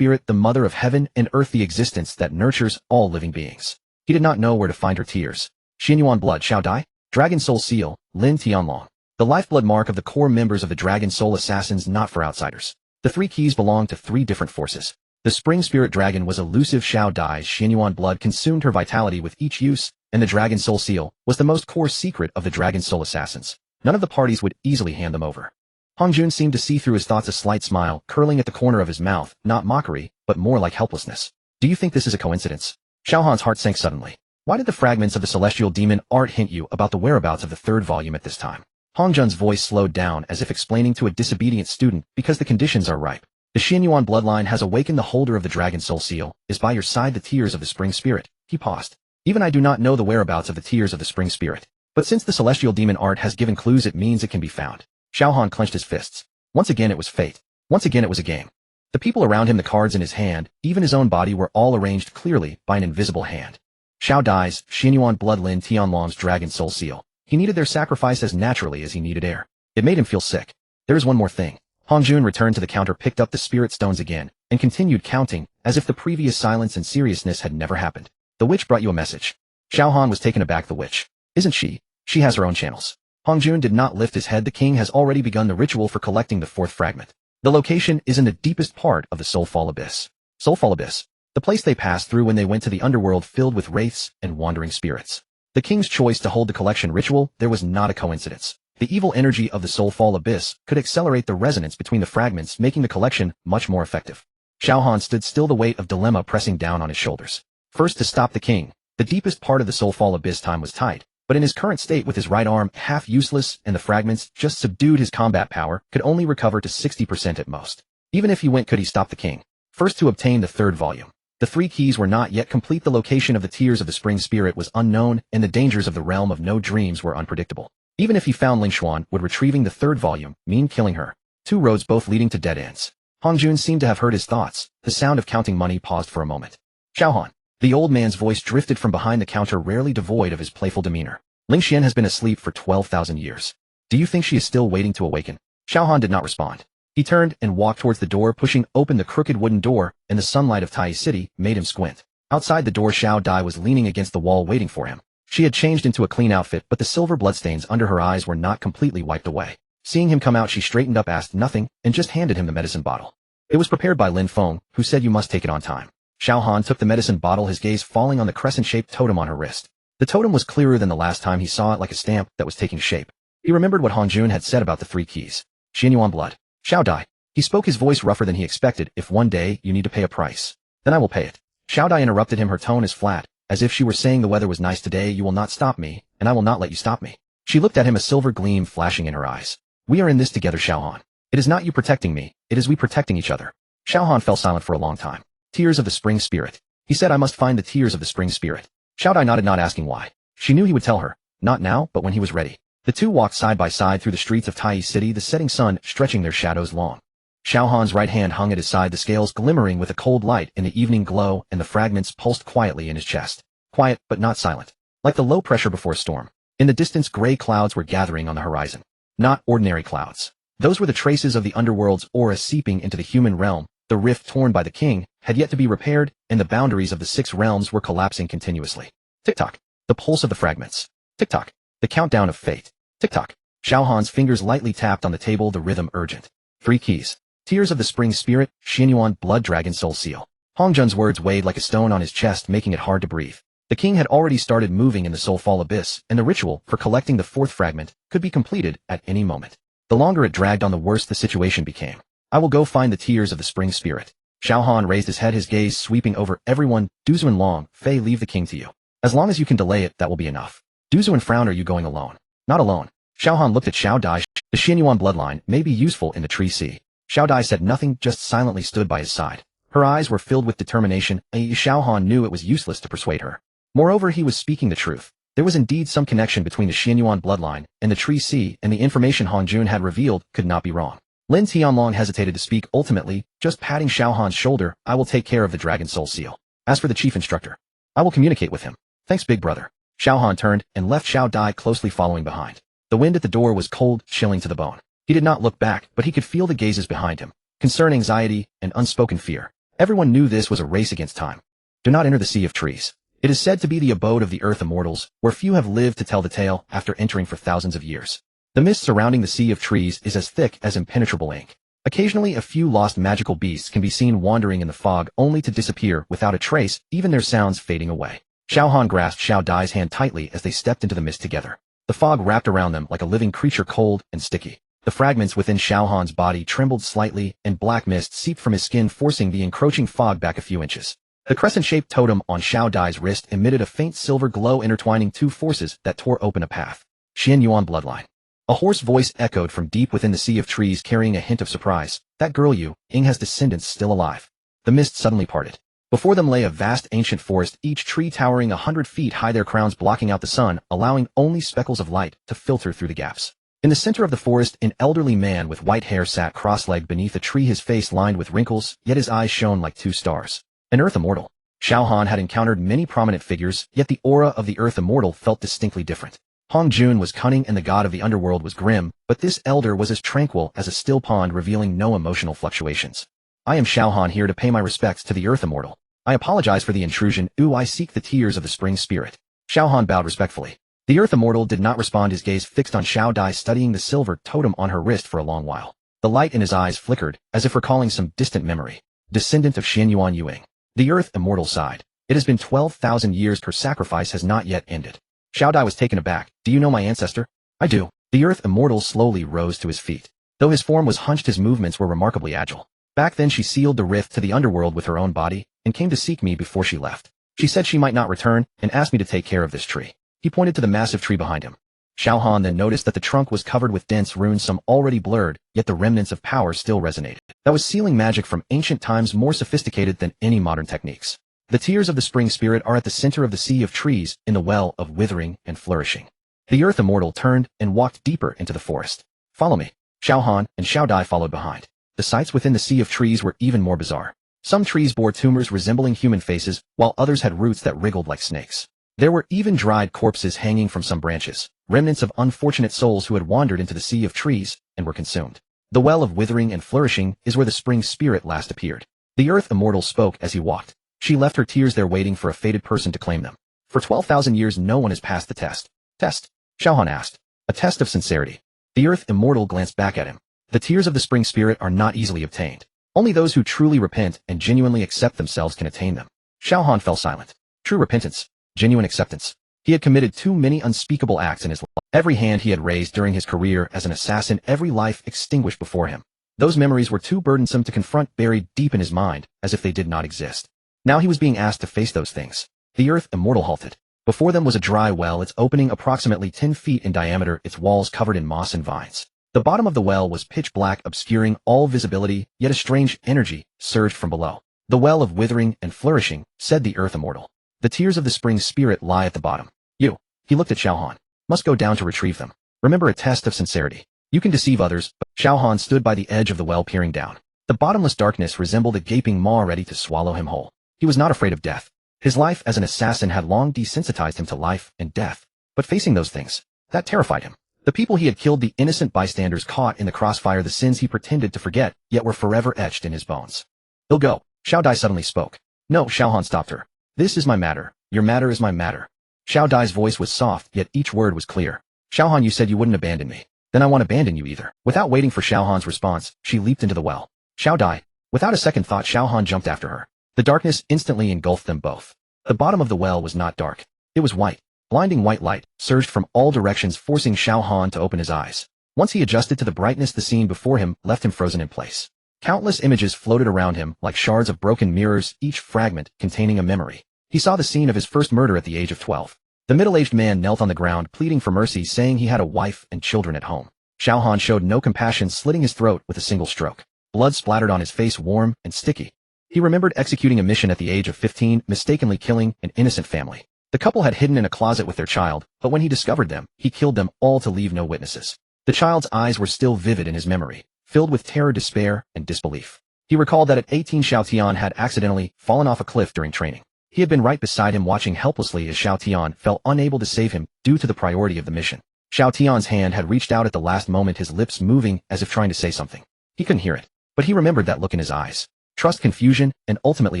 the mother of heaven and earth, the existence that nurtures all living beings. He did not know where to find her tears. Xianyuan blood, Xiao Dai, dragon soul seal, Lin Tianlong. The lifeblood mark of the core members of the Dragon Soul Assassins, not for outsiders. The 3 keys belonged to 3 different forces. The Spring Spirit Dragon was elusive. Xiao Dai's Xianyuan blood consumed her vitality with each use, and the Dragon Soul Seal was the most core secret of the Dragon Soul Assassins. None of the parties would easily hand them over. Hongjun seemed to see through his thoughts, a slight smile curling at the corner of his mouth, not mockery, but more like helplessness. Do you think this is a coincidence? Xiao Han's heart sank suddenly. Why did the fragments of the Celestial Demon Art hint you about the whereabouts of the third volume at this time? Hongjun's voice slowed down, as if explaining to a disobedient student, because the conditions are ripe. The Xianyuan bloodline has awakened. The holder of the Dragon Soul Seal is by your side. The tears of the Spring Spirit. He paused. Even I do not know the whereabouts of the tears of the Spring Spirit. But since the Celestial Demon Art has given clues, it means it can be found. Xiao Han clenched his fists. Once again it was fate. Once again it was a game. The people around him, the cards in his hand, even his own body, were all arranged clearly by an invisible hand. Xiao Dai's Xianyuan blood, Lin Tianlong's Dragon Soul Seal. He needed their sacrifice as naturally as he needed air. It made him feel sick. There is one more thing. Hongjun returned to the counter, picked up the spirit stones again, and continued counting, as if the previous silence and seriousness had never happened. The witch brought you a message. Xiao Han was taken aback. The witch? Isn't she? She has her own channels. Hongjun did not lift his head. The king has already begun the ritual for collecting the 4th fragment. The location is in the deepest part of the Soulfall Abyss. Soulfall Abyss. The place they passed through when they went to the underworld, filled with wraiths and wandering spirits. The king's choice to hold the collection ritual, there was not a coincidence. The evil energy of the Soulfall Abyss could accelerate the resonance between the fragments, making the collection much more effective. Xiao Han stood still, the weight of dilemma pressing down on his shoulders. First, to stop the king. The deepest part of the Soulfall Abyss time was tight, but in his current state, with his right arm half useless and the fragments just subdued, his combat power could only recover to 60% at most. Even if he went, could he stop the king? First, to obtain the 3rd volume. The 3 keys were not yet complete. The location of the tears of the Spring Spirit was unknown, and the dangers of the realm of no dreams were unpredictable. Even if he found Lingxian, would retrieving the 3rd volume mean killing her? 2 roads, both leading to dead ends. Hongjun seemed to have heard his thoughts. The sound of counting money paused for a moment. Xiao Han. The old man's voice drifted from behind the counter, rarely devoid of his playful demeanor. Lingxian has been asleep for 12,000 years. Do you think she is still waiting to awaken? Xiao Han did not respond. He turned and walked towards the door, pushing open the crooked wooden door, and the sunlight of Tai City made him squint. Outside the door, Xiao Dai was leaning against the wall waiting for him. She had changed into a clean outfit, but the silver bloodstains under her eyes were not completely wiped away. Seeing him come out, she straightened up, asked nothing, and just handed him the medicine bottle. It was prepared by Lin Feng, who said you must take it on time. Xiao Han took the medicine bottle, his gaze falling on the crescent-shaped totem on her wrist. The totem was clearer than the last time he saw it, like a stamp that was taking shape. He remembered what Hongjun had said about the 3 keys. Xianyuan blood. Xiao Dai. He spoke, his voice rougher than he expected. If one day you need to pay a price, then I will pay it. Xiao Dai interrupted him, her tone as flat, as if she were saying the weather was nice today. You will not stop me, and I will not let you stop me. She looked at him, a silver gleam flashing in her eyes. We are in this together, Xiao Han. It is not you protecting me, it is we protecting each other. Xiao Han fell silent for a long time. Tears of the Spring Spirit. He said, I must find the tears of the Spring Spirit. Xiao Dai nodded, not asking why. She knew he would tell her. Not now, but when he was ready. The two walked side by side through the streets of Tai City, the setting sun stretching their shadows long. Xiao Han's right hand hung at his side, the scales glimmering with a cold light in the evening glow, and the fragments pulsed quietly in his chest. Quiet, but not silent. Like the low pressure before a storm. In the distance, gray clouds were gathering on the horizon. Not ordinary clouds. Those were the traces of the underworld's aura seeping into the human realm, The rift torn by the king had yet to be repaired, and the boundaries of the 6 realms were collapsing continuously. Tick-tock. The pulse of the fragments. Tick-tock. The countdown of fate. Tick-tock. Xiao Han's fingers lightly tapped on the table, the rhythm urgent. 3 keys. Tears of the Spring Spirit, Xianyuan Blood Dragon Soul Seal. Hong Jun's words weighed like a stone on his chest, making it hard to breathe. The king had already started moving in the Soulfall Abyss, and the ritual for collecting the 4th fragment could be completed at any moment. The longer it dragged on, the worse the situation became. I will go find the tears of the Spring Spirit. Xiao Han raised his head, his gaze sweeping over everyone. Duzuan Long, Fei, leave the king to you. As long as you can delay it, that will be enough. Duzuan frowned. Are you going alone? Not alone. Xiao Han looked at Xiao Dai. The Xianyuan bloodline may be useful in the Tree Sea. Xiao Dai said nothing, just silently stood by his side. Her eyes were filled with determination. Xiao Han knew it was useless to persuade her. Moreover, he was speaking the truth. There was indeed some connection between the Xianyuan bloodline and the Tree Sea, and the information Hong Jun had revealed could not be wrong. Lin Tianlong hesitated to speak, ultimately, just patting Xiao Han's shoulder. I will take care of the Dragon Soul Seal. As for the chief instructor, I will communicate with him. Thanks, big brother. Xiao Han turned and left, Xiao Dai closely following behind. The wind at the door was cold, chilling to the bone. He did not look back, but he could feel the gazes behind him. Concern, anxiety, and unspoken fear. Everyone knew this was a race against time. Do not enter the Sea of Trees. It is said to be the abode of the Earth Immortals, where few have lived to tell the tale after entering for thousands of years. The mist surrounding the Sea of Trees is as thick as impenetrable ink. Occasionally, a few lost magical beasts can be seen wandering in the fog, only to disappear without a trace, even their sounds fading away. Xiao Han grasped Xiao Dai's hand tightly as they stepped into the mist together. The fog wrapped around them like a living creature, cold and sticky. The fragments within Xiao Han's body trembled slightly, and black mist seeped from his skin, forcing the encroaching fog back a few inches. The crescent-shaped totem on Xiao Dai's wrist emitted a faint silver glow, intertwining 2 forces that tore open a path. Xianyuan bloodline. A hoarse voice echoed from deep within the Sea of Trees, carrying a hint of surprise. That girl Yu Ying has descendants still alive. The mist suddenly parted. Before them lay a vast ancient forest, each tree towering 100 feet high, their crowns blocking out the sun, allowing only speckles of light to filter through the gaps. In the center of the forest, an elderly man with white hair sat cross-legged beneath a tree, his face lined with wrinkles, yet his eyes shone like 2 stars. An Earth Immortal. Xiao Han had encountered many prominent figures, yet the aura of the Earth Immortal felt distinctly different. Hong Jun was cunning and the god of the underworld was grim, but this elder was as tranquil as a still pond, revealing no emotional fluctuations. I am Xiao Han, here to pay my respects to the Earth Immortal. I apologize for the intrusion. I seek the tears of the Spring Spirit. Xiao Han bowed respectfully. The Earth Immortal did not respond, his gaze fixed on Xiao Dai, studying the silver totem on her wrist for a long while. The light in his eyes flickered, as if recalling some distant memory. Descendant of Xianyuan Yu Ying. The Earth Immortal sighed. It has been 12,000 years. Her sacrifice has not yet ended. Xiao Dai was taken aback. Do you know my ancestor? I do. The Earth Immortal slowly rose to his feet. Though his form was hunched, his movements were remarkably agile. Back then she sealed the rift to the underworld with her own body, and came to seek me before she left. She said she might not return, and asked me to take care of this tree. He pointed to the massive tree behind him. Xiao Han then noticed that the trunk was covered with dense runes, some already blurred, yet the remnants of power still resonated. That was sealing magic from ancient times, more sophisticated than any modern techniques. The tears of the Spring Spirit are at the center of the Sea of Trees, in the well of withering and flourishing. The Earth Immortal turned and walked deeper into the forest. Follow me. Xiao Han and Xiao Dai followed behind. The sights within the Sea of Trees were even more bizarre. Some trees bore tumors resembling human faces, while others had roots that wriggled like snakes. There were even dried corpses hanging from some branches, remnants of unfortunate souls who had wandered into the Sea of Trees and were consumed. The well of withering and flourishing is where the Spring Spirit last appeared. The Earth Immortal spoke as he walked. She left her tears there, waiting for a fated person to claim them. For 12,000 years no one has passed the test. Test? Xiao Han asked. A test of sincerity. The Earth Immortal glanced back at him. The tears of the Spring Spirit are not easily obtained. Only those who truly repent and genuinely accept themselves can attain them. Xiao Han fell silent. True repentance. Genuine acceptance. He had committed too many unspeakable acts in his life. Every hand he had raised during his career as an assassin, every life extinguished before him. Those memories were too burdensome to confront, buried deep in his mind, as if they did not exist. Now he was being asked to face those things. The Earth Immortal halted. Before them was a dry well, its opening approximately 10 feet in diameter, its walls covered in moss and vines. The bottom of the well was pitch black, obscuring all visibility, yet a strange energy surged from below. The well of withering and flourishing, said the Earth Immortal. The tears of the Spring Spirit lie at the bottom. You, he looked at Xiao Han, must go down to retrieve them. Remember, a test of sincerity. You can deceive others, but Xiao Han stood by the edge of the well, peering down. The bottomless darkness resembled a gaping maw ready to swallow him whole. He was not afraid of death. His life as an assassin had long desensitized him to life and death. But facing those things, that terrified him. The people he had killed, the innocent bystanders caught in the crossfire, the sins he pretended to forget, yet were forever etched in his bones. He'll go. Xiao Dai suddenly spoke. No, Xiao Han stopped her. This is my matter. Your matter is my matter. Xiao Dai's voice was soft, yet each word was clear. Xiao Han, you said you wouldn't abandon me. Then I won't abandon you either. Without waiting for Xiao Han's response, she leaped into the well. Xiao Dai. Without a second thought, Xiao Han jumped after her. The darkness instantly engulfed them both. The bottom of the well was not dark. It was white. Blinding white light surged from all directions, forcing Xiao Han to open his eyes. Once he adjusted to the brightness, the scene before him left him frozen in place. Countless images floated around him like shards of broken mirrors, each fragment containing a memory. He saw the scene of his first murder at the age of 12. The middle-aged man knelt on the ground, pleading for mercy, saying he had a wife and children at home. Xiao Han showed no compassion, slitting his throat with a single stroke. Blood splattered on his face, warm and sticky. He remembered executing a mission at the age of 15, mistakenly killing an innocent family. The couple had hidden in a closet with their child, but when he discovered them, he killed them all to leave no witnesses. The child's eyes were still vivid in his memory, filled with terror, despair, and disbelief. He recalled that at 18 Xiao Tian had accidentally fallen off a cliff during training. He had been right beside him, watching helplessly as Xiao Tian fell, unable to save him due to the priority of the mission. Xiao Tian's hand had reached out at the last moment, his lips moving as if trying to say something. He couldn't hear it, but he remembered that look in his eyes. Trust, confusion, and ultimately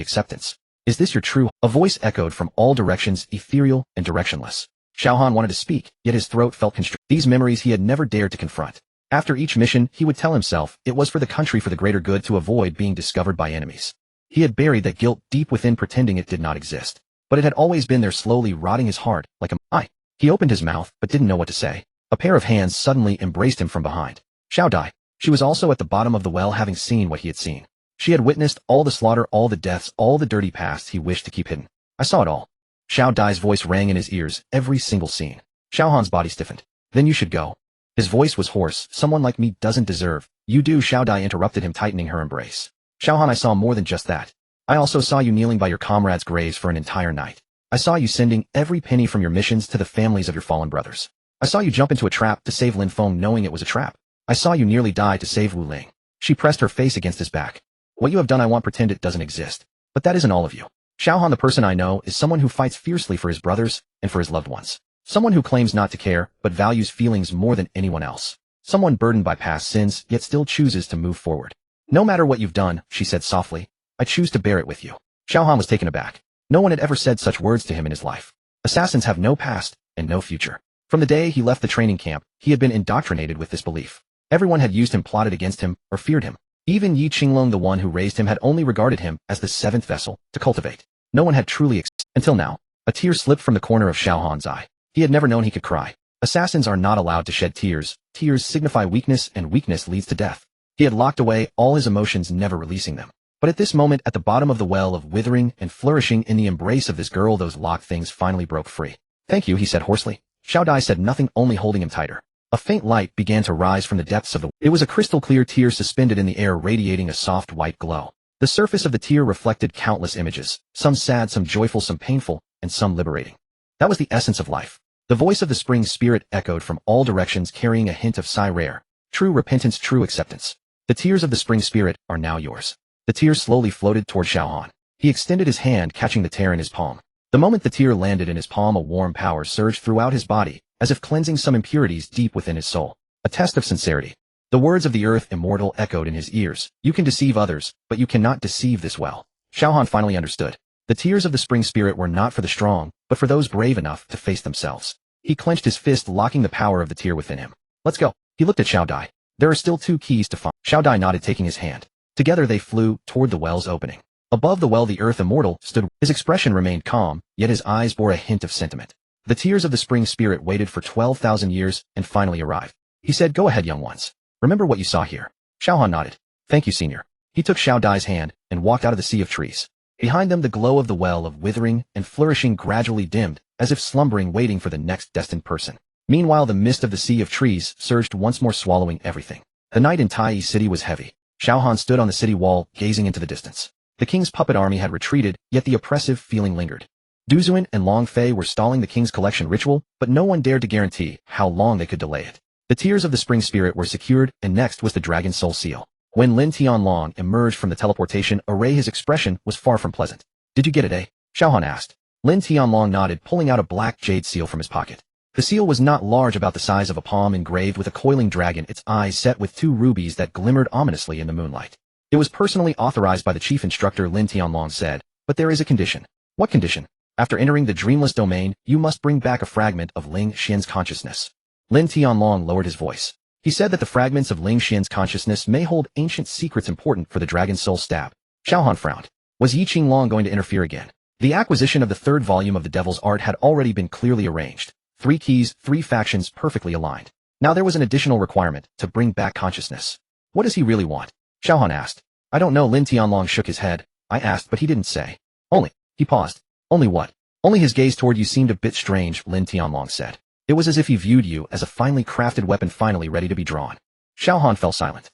acceptance. Is this your true? A voice echoed from all directions, ethereal and directionless. Xiao Han wanted to speak, yet his throat felt constricted. These memories he had never dared to confront. After each mission, he would tell himself it was for the country, for the greater good, to avoid being discovered by enemies. He had buried that guilt deep within, pretending it did not exist. But it had always been there, slowly rotting his heart like a eye. He opened his mouth, but didn't know what to say. A pair of hands suddenly embraced him from behind. Xiao Dai. She was also at the bottom of the well, having seen what he had seen. She had witnessed all the slaughter, all the deaths, all the dirty past he wished to keep hidden. I saw it all. Xiao Dai's voice rang in his ears, every single scene. Xiao Han's body stiffened. Then you should go. His voice was hoarse. Someone like me doesn't deserve. You do. Xiao Dai interrupted him, tightening her embrace. Xiao Han, I saw more than just that. I also saw you kneeling by your comrades' graves for an entire night. I saw you sending every penny from your missions to the families of your fallen brothers. I saw you jump into a trap to save Lin Feng, knowing it was a trap. I saw you nearly die to save Wu Ling. She pressed her face against his back. What you have done, I won't pretend it doesn't exist. But that isn't all of you. Xiao Han, the person I know, is someone who fights fiercely for his brothers and for his loved ones. Someone who claims not to care, but values feelings more than anyone else. Someone burdened by past sins, yet still chooses to move forward. No matter what you've done, she said softly, I choose to bear it with you. Xiao Han was taken aback. No one had ever said such words to him in his life. Assassins have no past and no future. From the day he left the training camp, he had been indoctrinated with this belief. Everyone had used him, plotted against him, or feared him. Even Yi Qinglong, the one who raised him, had only regarded him as the seventh vessel to cultivate. No one had truly until now. A tear slipped from the corner of Xiao Han's eye. He had never known he could cry. Assassins are not allowed to shed tears. Tears signify weakness, and weakness leads to death. He had locked away all his emotions, never releasing them. But at this moment, at the bottom of the well of withering and flourishing in the embrace of this girl, those locked things finally broke free. Thank you, he said hoarsely. Xiao Dai said nothing, only holding him tighter. A faint light began to rise from the depths of the... It was a crystal-clear tear suspended in the air, radiating a soft white glow. The surface of the tear reflected countless images, some sad, some joyful, some painful, and some liberating. That was the essence of life. The voice of the spring spirit echoed from all directions, carrying a hint of sigh rare. True repentance, true acceptance. The tears of the spring spirit are now yours. The tear slowly floated toward Xiao Han. He extended his hand, catching the tear in his palm. The moment the tear landed in his palm, a warm power surged throughout his body, as if cleansing some impurities deep within his soul. A test of sincerity. The words of the earth immortal echoed in his ears. You can deceive others, but you cannot deceive this well. Xiao Han finally understood. The tears of the spring spirit were not for the strong, but for those brave enough to face themselves. He clenched his fist, locking the power of the tear within him. Let's go. He looked at Xiao Dai. There are still 2 keys to find. Xiao Dai nodded, taking his hand. Together they flew toward the well's opening. Above the well, the earth immortal stood. His expression remained calm, yet his eyes bore a hint of sentiment. The tears of the spring spirit waited for 12,000 years and finally arrived. He said, go ahead, young ones. Remember what you saw here. Xiao Han nodded. Thank you, senior. He took Xiao Dai's hand and walked out of the sea of trees. Behind them, the glow of the well of withering and flourishing gradually dimmed, as if slumbering, waiting for the next destined person. Meanwhile, the mist of the sea of trees surged once more, swallowing everything. The night in Tai City was heavy. Xiao Han stood on the city wall, gazing into the distance. The king's puppet army had retreated, yet the oppressive feeling lingered. Du Zuan and Long Fei were stalling the king's collection ritual, but no one dared to guarantee how long they could delay it. The tears of the spring spirit were secured, and next was the dragon soul seal. When Lin Tianlong emerged from the teleportation array, his expression was far from pleasant. Did you get it, eh? Xiao Han asked. Lin Tianlong nodded, pulling out a black jade seal from his pocket. The seal was not large, about the size of a palm, engraved with a coiling dragon, its eyes set with 2 rubies that glimmered ominously in the moonlight. It was personally authorized by the chief instructor Lin Tianlong said, but there is a condition. What condition? After entering the dreamless domain, you must bring back a fragment of Ling Xian's consciousness. Lin Tianlong lowered his voice. He said that the fragments of Ling Xian's consciousness may hold ancient secrets important for the Dragon Soul stab. Xiao Han frowned. Was Yi Qinglong going to interfere again? The acquisition of the third volume of the Devil's Art had already been clearly arranged. 3 keys, 3 factions perfectly aligned. Now there was an additional requirement, to bring back consciousness. What does he really want? Xiao Han asked. I don't know. Lin Tianlong shook his head. I asked, but he didn't say. Only. He paused. Only what? Only his gaze toward you seemed a bit strange, Lin Tianlong said. It was as if he viewed you as a finely crafted weapon finally ready to be drawn. Xiao Han fell silent.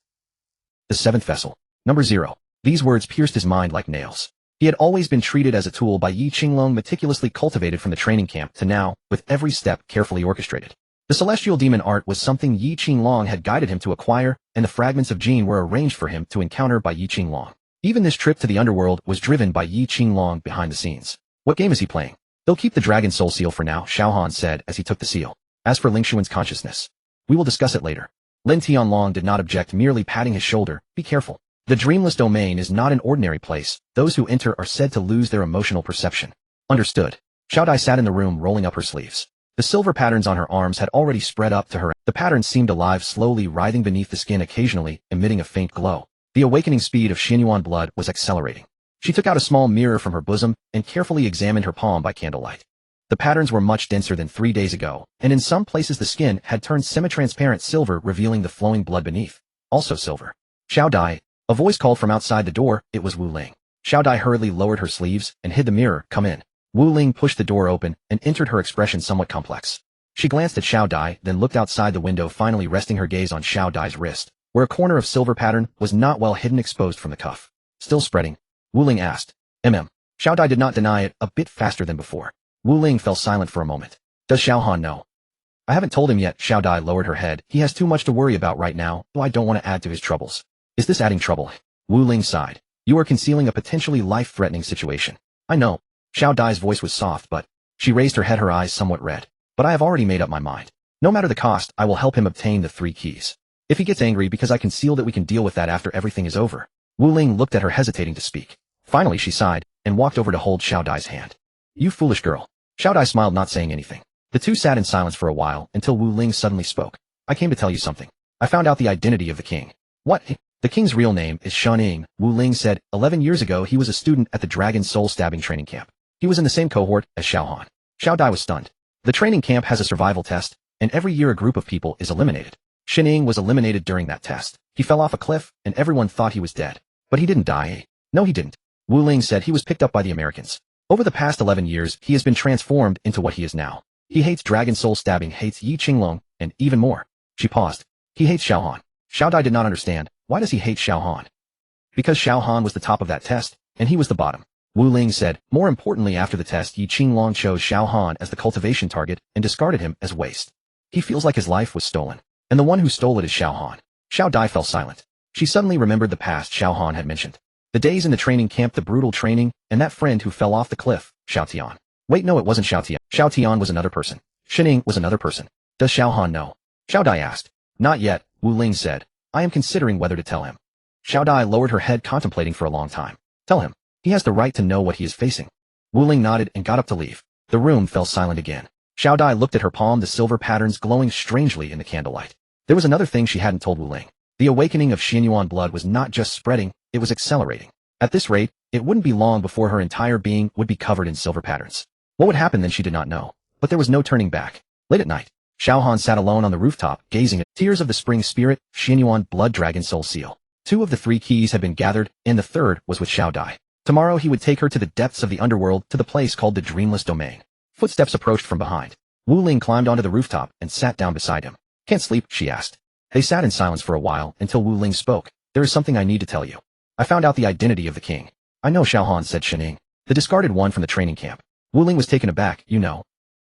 The 7th vessel. Number 0. These words pierced his mind like nails. He had always been treated as a tool by Yi Qinglong, meticulously cultivated from the training camp to now, with every step carefully orchestrated. The celestial demon art was something Yi Qinglong had guided him to acquire, and the fragments of Jin were arranged for him to encounter by Yi Qinglong. Even this trip to the underworld was driven by Yi Qinglong behind the scenes. What game is he playing? They'll keep the Dragon Soul seal for now, Xiao Han said as he took the seal. As for Ling Xuan's consciousness, we will discuss it later. Lin Tianlong did not object, merely patting his shoulder. Be careful. The dreamless domain is not an ordinary place. Those who enter are said to lose their emotional perception. Understood. Xiao Dai sat in the room rolling up her sleeves. The silver patterns on her arms had already spread up to her. The patterns seemed alive, slowly writhing beneath the skin, occasionally emitting a faint glow. The awakening speed of Xianyuan blood was accelerating. She took out a small mirror from her bosom and carefully examined her palm by candlelight. The patterns were much denser than 3 days ago, and in some places the skin had turned semi-transparent silver, revealing the flowing blood beneath. Also silver. Xiao Dai. A voice called from outside the door. It was Wu Ling. Xiao Dai hurriedly lowered her sleeves and hid the mirror. Come in. Wu Ling pushed the door open and entered, her expression somewhat complex. She glanced at Xiao Dai, then looked outside the window, finally resting her gaze on Xiao Dai's wrist, where a corner of silver pattern was not well hidden, exposed from the cuff. Still spreading? Wu Ling asked. Xiao Dai did not deny it, a bit faster than before. Wu Ling fell silent for a moment. Does Xiao Han know? I haven't told him yet. Xiao Dai lowered her head. He has too much to worry about right now, though I don't want to add to his troubles. Is this adding trouble? Wu Ling sighed. You are concealing a potentially life-threatening situation. I know. Xiao Dai's voice was soft, but she raised her head, her eyes somewhat red. But I have already made up my mind. No matter the cost, I will help him obtain the 3 keys. If he gets angry because I concealed it, we can deal with that after everything is over. Wu Ling looked at her, hesitating to speak. Finally she sighed and walked over to hold Xiao Dai's hand. You foolish girl. Xiao Dai smiled, not saying anything. The two sat in silence for a while until Wu Ling suddenly spoke. I came to tell you something. I found out the identity of the king. What? The king's real name is Shan, Wu Ling said. 11 years ago he was a student at the Dragon Soul stabbing training camp. He was in the same cohort as Xiao Han. Xiao Dai was stunned. The training camp has a survival test, and every year a group of people is eliminated. Shan was eliminated during that test. He fell off a cliff, and everyone thought he was dead. But he didn't die. No, he didn't. Wu Ling said he was picked up by the Americans. Over the past 11 years, he has been transformed into what he is now. He hates Dragon Soul stabbing, hates Yi Qinglong, and even more. She paused. He hates Xiao Han. Xiao Dai did not understand. Why does he hate Xiao Han? Because Xiao Han was the top of that test, and he was the bottom. Wu Ling said. More importantly, after the test, Yi Qinglong chose Xiao Han as the cultivation target and discarded him as waste. He feels like his life was stolen, and the one who stole it is Xiao Han. Xiao Dai fell silent. She suddenly remembered the past Xiao Han had mentioned. The days in the training camp, the brutal training, and that friend who fell off the cliff, Xiao Tian. Wait, no, it wasn't Xiao Tian. Xiao Tian was another person. Shan was another person. Does Xiao Han know? Xiao Dai asked. Not yet, Wu Ling said. I am considering whether to tell him. Xiao Dai lowered her head, contemplating for a long time. Tell him. He has the right to know what he is facing. Wu Ling nodded and got up to leave. The room fell silent again. Xiao Dai looked at her palm, the silver patterns glowing strangely in the candlelight. There was another thing she hadn't told Wu Ling. The awakening of Xianyuan blood was not just spreading, it was accelerating. At this rate, it wouldn't be long before her entire being would be covered in silver patterns. What would happen then she did not know. But there was no turning back. Late at night, Xiao Han sat alone on the rooftop, gazing at Tears of the Spring Spirit, Xianyuan Blood Dragon Soul Seal. 2 of the 3 keys had been gathered, and the third was with Xiao Dai. Tomorrow he would take her to the depths of the underworld, to the place called the Dreamless Domain. Footsteps approached from behind. Wu Ling climbed onto the rooftop and sat down beside him. Can't sleep, she asked. They sat in silence for a while until Wu Ling spoke. There is something I need to tell you. I found out the identity of the king. I know, Xiao Han said, Shan, the discarded one from the training camp. Wu Ling was taken aback. You know.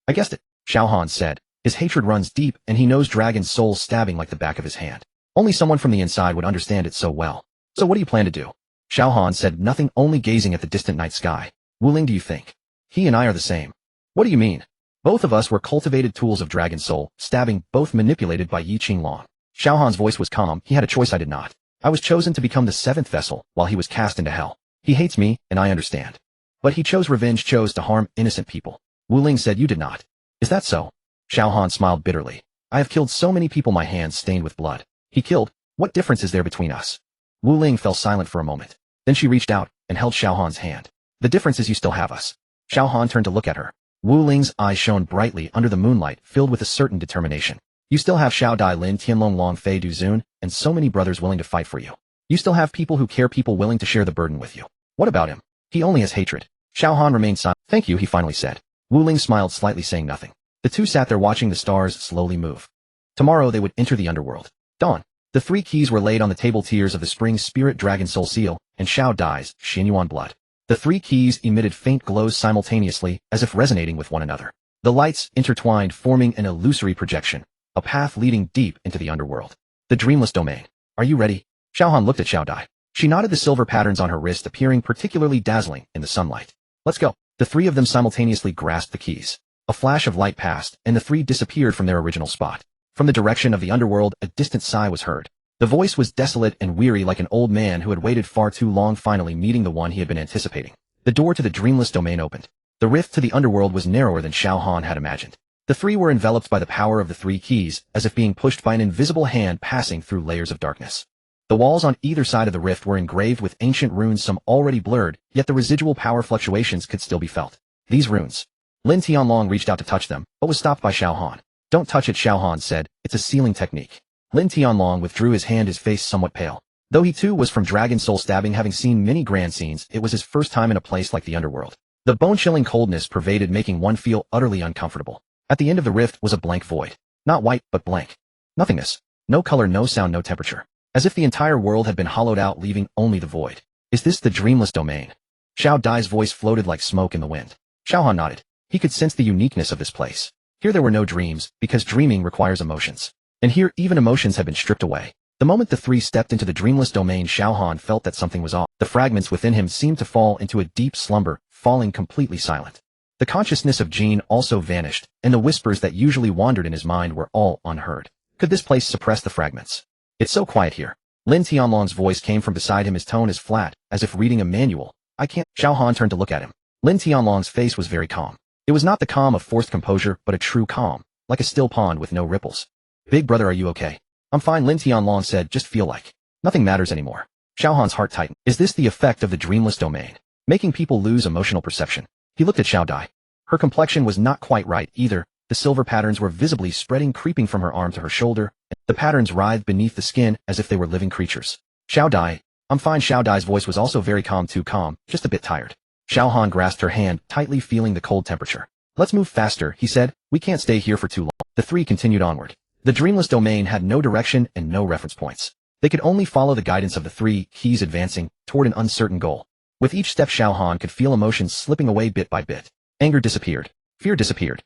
I guessed it, Xiao Han said. His hatred runs deep, and he knows Dragon Soul stabbing like the back of his hand. Only someone from the inside would understand it so well. So what do you plan to do? Xiao Han said nothing, only gazing at the distant night sky. Wu Ling, do you think? He and I are the same. What do you mean? Both of us were cultivated tools of Dragon Soul, stabbing, both manipulated by Yi Qinglong. Xiao Han's voice was calm. He had a choice, I did not. I was chosen to become the seventh vessel while he was cast into hell. He hates me, and I understand. But he chose revenge, chose to harm innocent people. Wu Ling said you did not. Is that so? Xiao Han smiled bitterly. I have killed so many people, my hands stained with blood. He killed. What difference is there between us? Wu Ling fell silent for a moment. Then she reached out and held Xiao Han's hand. The difference is you still have us. Xiao Han turned to look at her. Wu Ling's eyes shone brightly under the moonlight, filled with a certain determination. You still have Xiao Dai, Lin Tianlong, Long Fei Du Zun, and so many brothers willing to fight for you. You still have people who care, people willing to share the burden with you. What about him? He only has hatred. Xiao Han remained silent. Thank you, he finally said. Wu Ling smiled slightly, saying nothing. The two sat there watching the stars slowly move. Tomorrow they would enter the underworld. Dawn. The three keys were laid on the table, tears of the spring spirit, dragon soul seal, and Xiao Dai's Xinyuan blood. The three keys emitted faint glows simultaneously, as if resonating with one another. The lights intertwined, forming an illusory projection, a path leading deep into the underworld. The dreamless domain. Are you ready? Xiao Han looked at Xiao Dai. She nodded, the silver patterns on her wrist appearing particularly dazzling in the sunlight. Let's go. The three of them simultaneously grasped the keys. A flash of light passed, and the three disappeared from their original spot. From the direction of the underworld, a distant sigh was heard. The voice was desolate and weary, like an old man who had waited far too long, finally meeting the one he had been anticipating. The door to the dreamless domain opened. The rift to the underworld was narrower than Xiao Han had imagined. The three were enveloped by the power of the three keys, as if being pushed by an invisible hand passing through layers of darkness. The walls on either side of the rift were engraved with ancient runes, some already blurred, yet the residual power fluctuations could still be felt. These runes. Lin Tianlong reached out to touch them, but was stopped by Xiao Han. Don't touch it, Xiao Han said. It's a sealing technique. Lin Tianlong withdrew his hand, his face somewhat pale. Though he too was from Dragon Soul Stabbing, having seen many grand scenes, it was his first time in a place like the underworld. The bone-chilling coldness pervaded, making one feel utterly uncomfortable. At the end of the rift was a blank void. Not white, but blank. Nothingness. No color, no sound, no temperature. As if the entire world had been hollowed out, leaving only the void. Is this the dreamless domain? Xiao Dai's voice floated like smoke in the wind. Xiao Han nodded. He could sense the uniqueness of this place. Here there were no dreams, because dreaming requires emotions. And here even emotions had been stripped away. The moment the three stepped into the dreamless domain, Xiao Han felt that something was off. The fragments within him seemed to fall into a deep slumber, falling completely silent. The consciousness of Jean also vanished, and the whispers that usually wandered in his mind were all unheard. Could this place suppress the fragments? It's so quiet here. Lin Tianlong's voice came from beside him, his tone as flat, as if reading a manual. I can't. Xiao Han turned to look at him. Lin Tianlong's face was very calm. It was not the calm of forced composure, but a true calm, like a still pond with no ripples. Big brother, are you okay? I'm fine, Lin Tianlong said, just feel like nothing matters anymore. Xiao Han's heart tightened. Is this the effect of the dreamless domain? Making people lose emotional perception? He looked at Xiao Dai. Her complexion was not quite right either. The silver patterns were visibly spreading, creeping from her arm to her shoulder. The patterns writhed beneath the skin as if they were living creatures. Xiao Dai. I'm fine. Xiao Dai's voice was also very calm, too calm, just a bit tired. Xiao Han grasped her hand, tightly feeling the cold temperature. Let's move faster, he said. We can't stay here for too long. The three continued onward. The dreamless domain had no direction and no reference points. They could only follow the guidance of the three keys, advancing toward an uncertain goal. With each step, Xiao Han could feel emotions slipping away bit by bit. Anger disappeared. Fear disappeared.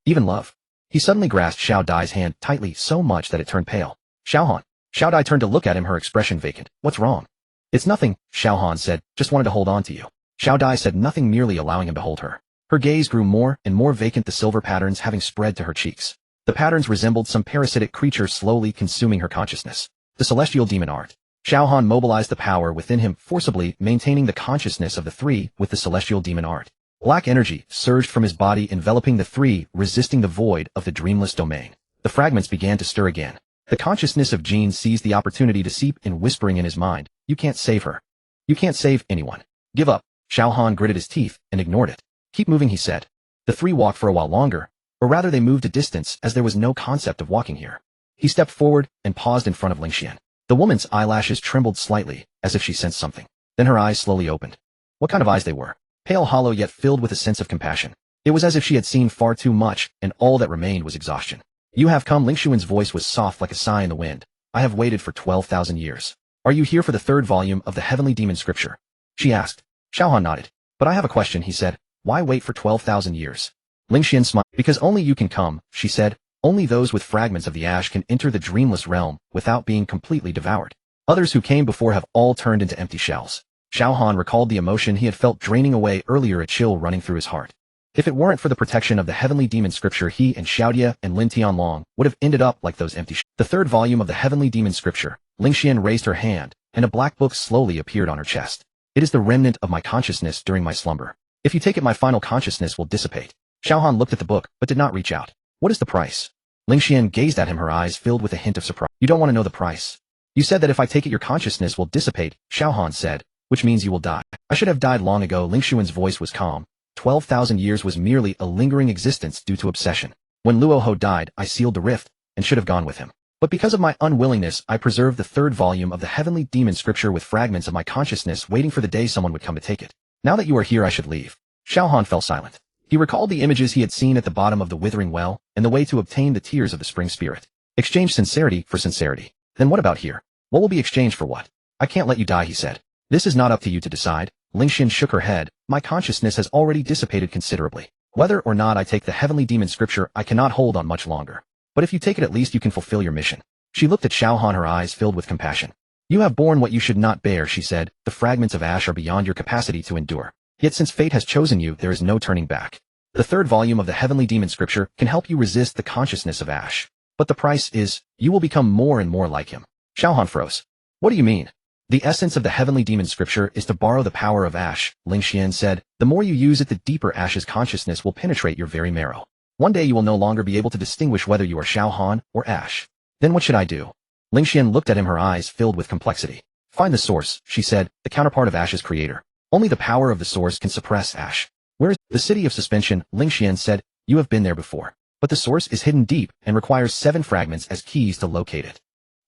Even love. He suddenly grasped Xiao Dai's hand tightly, so much that it turned pale. Xiao Han. Xiao Dai turned to look at him, her expression vacant. What's wrong? It's nothing, Xiao Han said. Just wanted to hold on to you. Xiao Dai said nothing, merely allowing him to hold her. Her gaze grew more and more vacant, the silver patterns having spread to her cheeks. The patterns resembled some parasitic creature slowly consuming her consciousness. The celestial demon art. Xiao Han mobilized the power within him, forcibly maintaining the consciousness of the three with the celestial demon art. Black energy surged from his body, enveloping the three, resisting the void of the dreamless domain. The fragments began to stir again. The consciousness of Jean seized the opportunity to seep in, whispering in his mind, "You can't save her. You can't save anyone. Give up." Xiao Han gritted his teeth and ignored it. "Keep moving," he said. The three walked for a while longer, or rather they moved a distance, as there was no concept of walking here. He stepped forward and paused in front of Lingxian. The woman's eyelashes trembled slightly, as if she sensed something. Then her eyes slowly opened. What kind of eyes they were! Pale, hollow, yet filled with a sense of compassion. It was as if she had seen far too much, and all that remained was exhaustion. "You have come." Lingxian's voice was soft like a sigh in the wind. "I have waited for 12,000 years. Are you here for the third volume of the Heavenly Demon Scripture?" she asked. Xiao Han nodded. "But I have a question," he said. "Why wait for 12,000 years?" Lingxian smiled. "Because only you can come," she said. "Only those with fragments of the ash can enter the dreamless realm without being completely devoured. Others who came before have all turned into empty shells." Xiao Han recalled the emotion he had felt draining away earlier, a chill running through his heart. If it weren't for the protection of the Heavenly Demon Scripture, he and Xiaodia and Lin Tianlong would have ended up like those empty shells. The third volume of the Heavenly Demon Scripture. Lingxian raised her hand, and a black book slowly appeared on her chest. It is the remnant of my consciousness during my slumber. If you take it, my final consciousness will dissipate. Xiao Han looked at the book, but did not reach out. What is the price? Ling Xian gazed at him, her eyes filled with a hint of surprise. You don't want to know the price. You said that if I take it, your consciousness will dissipate, Xiao Han said, which means you will die. I should have died long ago. Ling Xuan's voice was calm. 12,000 years was merely a lingering existence due to obsession. When Luo Ho died, I sealed the rift, and should have gone with him. But because of my unwillingness, I preserved the third volume of the heavenly demon scripture with fragments of my consciousness, waiting for the day someone would come to take it. Now that you are here, I should leave. Xiao Han fell silent. He recalled the images he had seen at the bottom of the withering well, and the way to obtain the tears of the spring spirit. Exchange sincerity for sincerity. Then what about here? What will be exchanged for what? I can't let you die, he said. This is not up to you to decide. Ling Xian shook her head. My consciousness has already dissipated considerably. Whether or not I take the heavenly demon scripture, I cannot hold on much longer. But if you take it, at least you can fulfill your mission. She looked at Xiao Han, her eyes filled with compassion. You have borne what you should not bear, she said. The fragments of ash are beyond your capacity to endure. Yet since fate has chosen you, there is no turning back. The third volume of the heavenly demon scripture can help you resist the consciousness of ash. But the price is, you will become more and more like him. Xiao Han froze. What do you mean? The essence of the heavenly demon scripture is to borrow the power of ash, Ling Xian said. The more you use it, the deeper ash's consciousness will penetrate your very marrow. One day you will no longer be able to distinguish whether you are Xiao Han or ash. Then what should I do? Ling Xian looked at him, her eyes filled with complexity. Find the source, she said, the counterpart of ash's creator. Only the power of the source can suppress ash. Where is the city of suspension? Ling Xian said. You have been there before. But the source is hidden deep and requires 7 fragments as keys to locate it.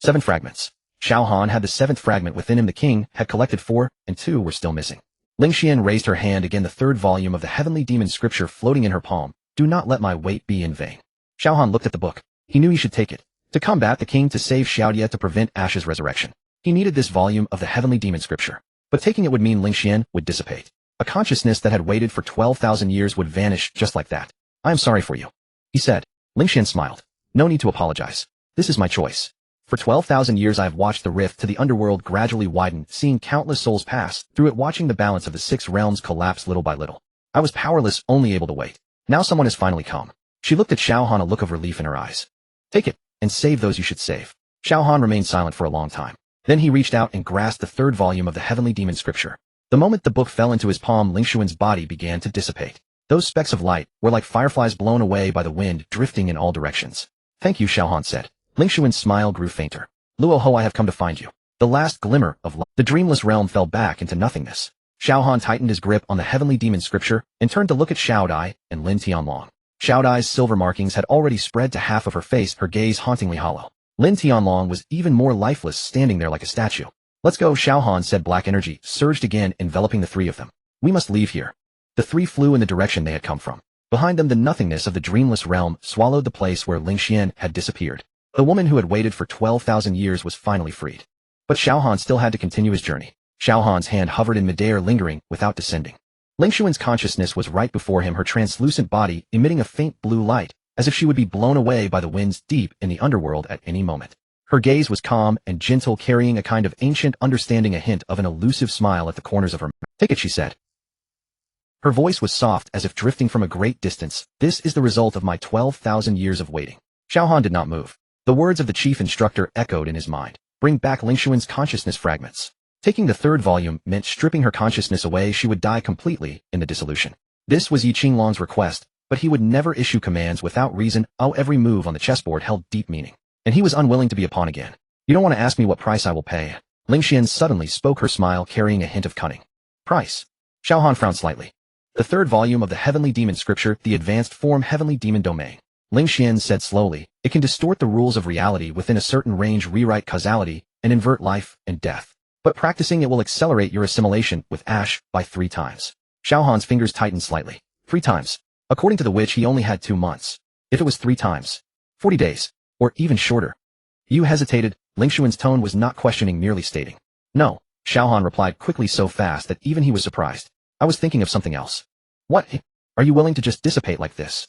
7 fragments. Xiao Han had the 7th fragment within him. The king had collected 4, and 2 were still missing. Ling Xian raised her hand again, the third volume of the heavenly demon scripture floating in her palm. Do not let my weight be in vain. Xiao Han looked at the book. He knew he should take it. To combat the king, to save Xiaodia, to prevent Ash's resurrection. He needed this volume of the heavenly demon scripture. But taking it would mean Ling Xian would dissipate. A consciousness that had waited for 12,000 years would vanish just like that. I am sorry for you, he said. Ling Xian smiled. No need to apologize. This is my choice. For 12,000 years I have watched the rift to the underworld gradually widen, seeing countless souls pass through it, watching the balance of the 6 realms collapse little by little. I was powerless, only able to wait. Now someone has finally come. She looked at Xiao Han, a look of relief in her eyes. Take it, and save those you should save. Xiao Han remained silent for a long time. Then he reached out and grasped the third volume of the heavenly demon scripture. The moment the book fell into his palm, Ling Xuan's body began to dissipate. Those specks of light were like fireflies blown away by the wind, drifting in all directions. Thank you, Xiao Han said. Ling Xuan's smile grew fainter. Luo Ho, I have come to find you. The last glimmer of light. The dreamless realm fell back into nothingness. Xiao Han tightened his grip on the heavenly demon scripture and turned to look at Xiao Dai and Lin Tianlong. Xiao Dai's silver markings had already spread to half of her face, her gaze hauntingly hollow. Lin Tianlong was even more lifeless, standing there like a statue. Let's go, Xiao Han said. Black energy surged again, enveloping the 3 of them. We must leave here. The 3 flew in the direction they had come from. Behind them, the nothingness of the dreamless realm swallowed the place where Ling Xian had disappeared. The woman who had waited for 12,000 years was finally freed. But Xiao Han still had to continue his journey. Xiao Han's hand hovered in midair, lingering without descending. Ling Xuan's consciousness was right before him, her translucent body emitting a faint blue light, as if she would be blown away by the winds deep in the underworld at any moment. Her gaze was calm and gentle, carrying a kind of ancient understanding, a hint of an elusive smile at the corners of her mouth. Take it, she said. Her voice was soft, as if drifting from a great distance. This is the result of my 12,000 years of waiting. Xiao Han did not move. The words of the chief instructor echoed in his mind. Bring back Ling Xuan's consciousness fragments. Taking the third volume meant stripping her consciousness away. She would die completely in the dissolution. This was Yi Qinglong's request, but he would never issue commands without reason. Every move on the chessboard held deep meaning, and he was unwilling to be a pawn again. You don't want to ask me what price I will pay. Ling Xian suddenly spoke, her smile carrying a hint of cunning. Price? Xiao Han frowned slightly. The third volume of the heavenly demon scripture, the advanced form heavenly demon domain. Ling Xian said slowly, it can distort the rules of reality within a certain range, rewrite causality, and invert life and death. But practicing it will accelerate your assimilation with ash by 3 times. Xiao Han's fingers tightened slightly. 3 times. According to the witch, he only had 2 months. If it was 3 times, 40 days, or even shorter. You hesitated. Ling Xuan's tone was not questioning, merely stating. No, Xiao Han replied quickly, so fast that even he was surprised. I was thinking of something else. What? Are you willing to just dissipate like this?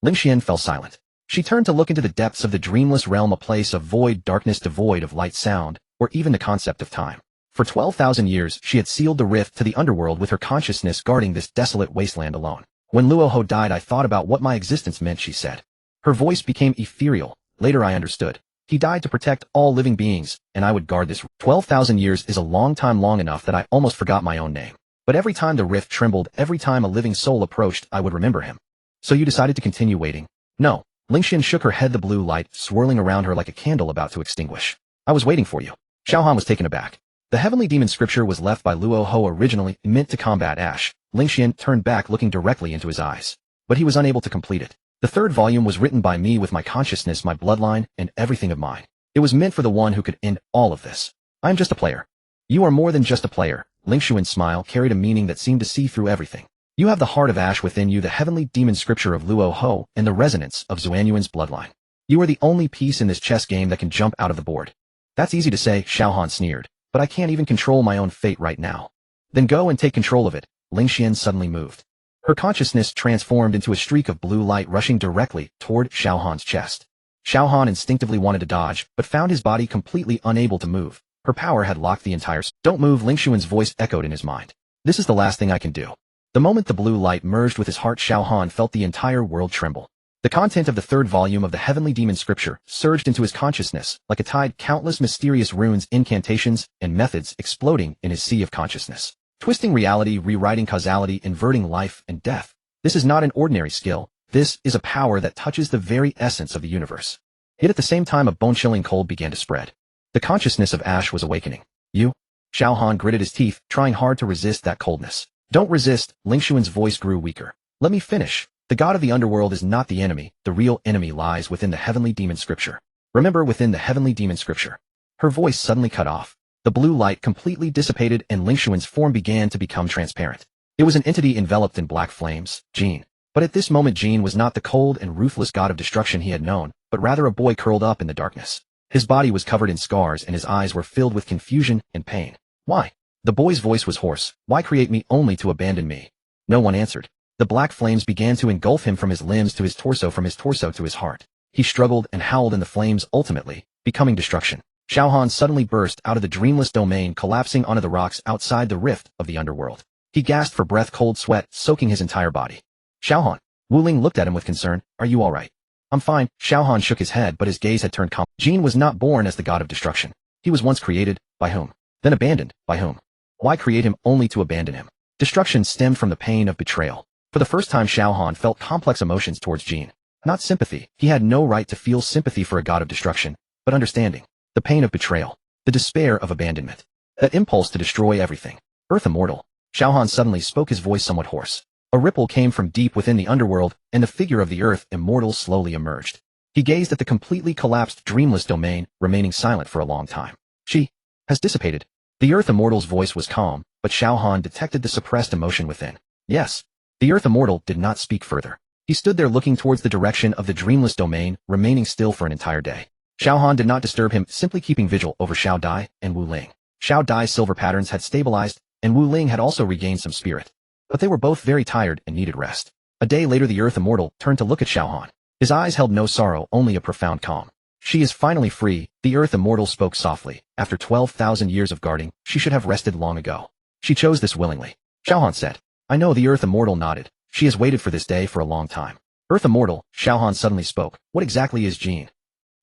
Ling Xian fell silent. She turned to look into the depths of the dreamless realm, a place of void darkness, devoid of light, sound, or even the concept of time. For 12,000 years, she had sealed the rift to the underworld with her consciousness, guarding this desolate wasteland alone. When Luo Ho died, I thought about what my existence meant, she said. Her voice became ethereal. Later I understood. He died to protect all living beings, and I would guard this. 12,000 years is a long time, long enough that I almost forgot my own name. But every time the rift trembled, every time a living soul approached, I would remember him. So you decided to continue waiting? No. Lingxian shook her head, the blue light swirling around her like a candle about to extinguish. I was waiting for you. Xiao Han was taken aback. The heavenly demon scripture was left by Luo Ho originally meant to combat Ash. Lingxian turned back, looking directly into his eyes. But he was unable to complete it. The third volume was written by me with my consciousness, my bloodline, and everything of mine. It was meant for the one who could end all of this. I am just a player. You are more than just a player. Lingshuan's smile carried a meaning that seemed to see through everything. You have the heart of Ash within you, the heavenly demon scripture of Luo Ho, and the resonance of Xuanyuan's bloodline. You are the only piece in this chess game that can jump out of the board. That's easy to say, Xiao Han sneered, but I can't even control my own fate right now. Then go and take control of it. Lingxian suddenly moved. Her consciousness transformed into a streak of blue light rushing directly toward Xiao Han's chest. Xiao Han instinctively wanted to dodge, but found his body completely unable to move. Her power had locked the entire Don't move, Lingshuan's voice echoed in his mind. This is the last thing I can do. The moment the blue light merged with his heart, Xiao Han felt the entire world tremble. The content of the third volume of the heavenly demon scripture surged into his consciousness, like a tide, countless mysterious runes, incantations, and methods exploding in his sea of consciousness. Twisting reality, rewriting causality, inverting life and death. This is not an ordinary skill. This is a power that touches the very essence of the universe. Yet at the same time, a bone-chilling cold began to spread. The consciousness of Ash was awakening. You? Xiao Han gritted his teeth, trying hard to resist that coldness. Don't resist, Lingshuan's voice grew weaker. Let me finish. The god of the underworld is not the enemy. The real enemy lies within the heavenly demon scripture. Remember, within the heavenly demon scripture. Her voice suddenly cut off. The blue light completely dissipated and Lingshuan's form began to become transparent. It was an entity enveloped in black flames, Jean. But at this moment, Jean was not the cold and ruthless god of destruction he had known, but rather a boy curled up in the darkness. His body was covered in scars and his eyes were filled with confusion and pain. Why? The boy's voice was hoarse. Why create me only to abandon me? No one answered. The black flames began to engulf him from his limbs to his torso, from his torso to his heart. He struggled and howled in the flames, ultimately becoming destruction. Xiao Han suddenly burst out of the dreamless domain, collapsing onto the rocks outside the rift of the underworld. He gasped for breath, cold sweat soaking his entire body. Xiao Han. Wu Ling looked at him with concern. Are you all right? I'm fine. Xiao Han shook his head, but his gaze had turned calm. Jean was not born as the god of destruction. He was once created. By whom? Then abandoned. By whom? Why create him only to abandon him? Destruction stemmed from the pain of betrayal. For the first time, Xiao Han felt complex emotions towards Jean. Not sympathy. He had no right to feel sympathy for a god of destruction, but understanding. The pain of betrayal. The despair of abandonment. That impulse to destroy everything. Earth immortal. Xiao Han suddenly spoke, his voice somewhat hoarse. A ripple came from deep within the underworld, and the figure of the Earth immortal slowly emerged. He gazed at the completely collapsed, dreamless domain, remaining silent for a long time. She has dissipated. The Earth immortal's voice was calm, but Xiao Han detected the suppressed emotion within. Yes. The Earth immortal did not speak further. He stood there looking towards the direction of the dreamless domain, remaining still for an entire day. Xiao Han did not disturb him, simply keeping vigil over Xiao Dai and Wu Ling. Xiao Dai's silver patterns had stabilized, and Wu Ling had also regained some spirit. But they were both very tired and needed rest. A day later, the Earth immortal turned to look at Xiao Han. His eyes held no sorrow, only a profound calm. She is finally free, the Earth immortal spoke softly. After 12,000 years of guarding, she should have rested long ago. She chose this willingly. Xiao Han said. I know, the Earth immortal nodded. She has waited for this day for a long time. Earth immortal, Xiao Han suddenly spoke. What exactly is Jean?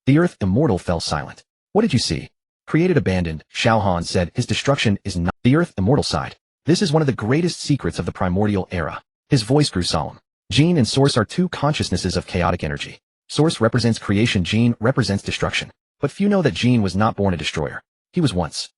The Earth immortal fell silent. What did you see? Created abandoned, Xiao Han said. His destruction is not. The Earth immortal sighed. This is one of the greatest secrets of the primordial era. His voice grew solemn. Jean and Source are two consciousnesses of chaotic energy. Source represents creation, Jean represents destruction. But few know that Jean was not born a destroyer. He was once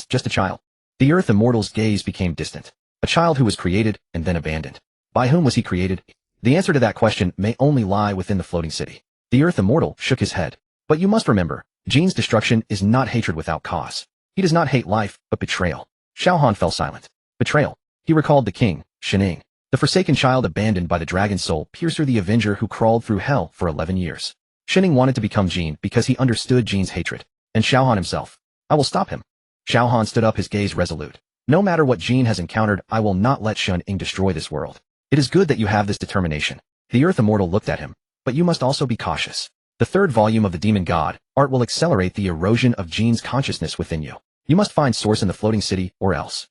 just a child. The Earth immortal's gaze became distant. A child who was created and then abandoned. By whom was he created? The answer to that question may only lie within the floating city. The Earth immortal shook his head. But you must remember, Jean's destruction is not hatred without cause. He does not hate life, but betrayal. Xiao Han fell silent. Betrayal. He recalled the king, Shining. The forsaken child abandoned by the dragon soul piercer, the avenger who crawled through hell for 11 years. Shining wanted to become Jean because he understood Jean's hatred. And Xiao Han himself. I will stop him. Xiao Han stood up, his gaze resolute. No matter what Jean has encountered, I will not let Shining destroy this world. It is good that you have this determination. The Earth immortal looked at him. But you must also be cautious. The third volume of the Demon God, Art will accelerate the erosion of Jean's consciousness within you. You must find Source in the floating city, or else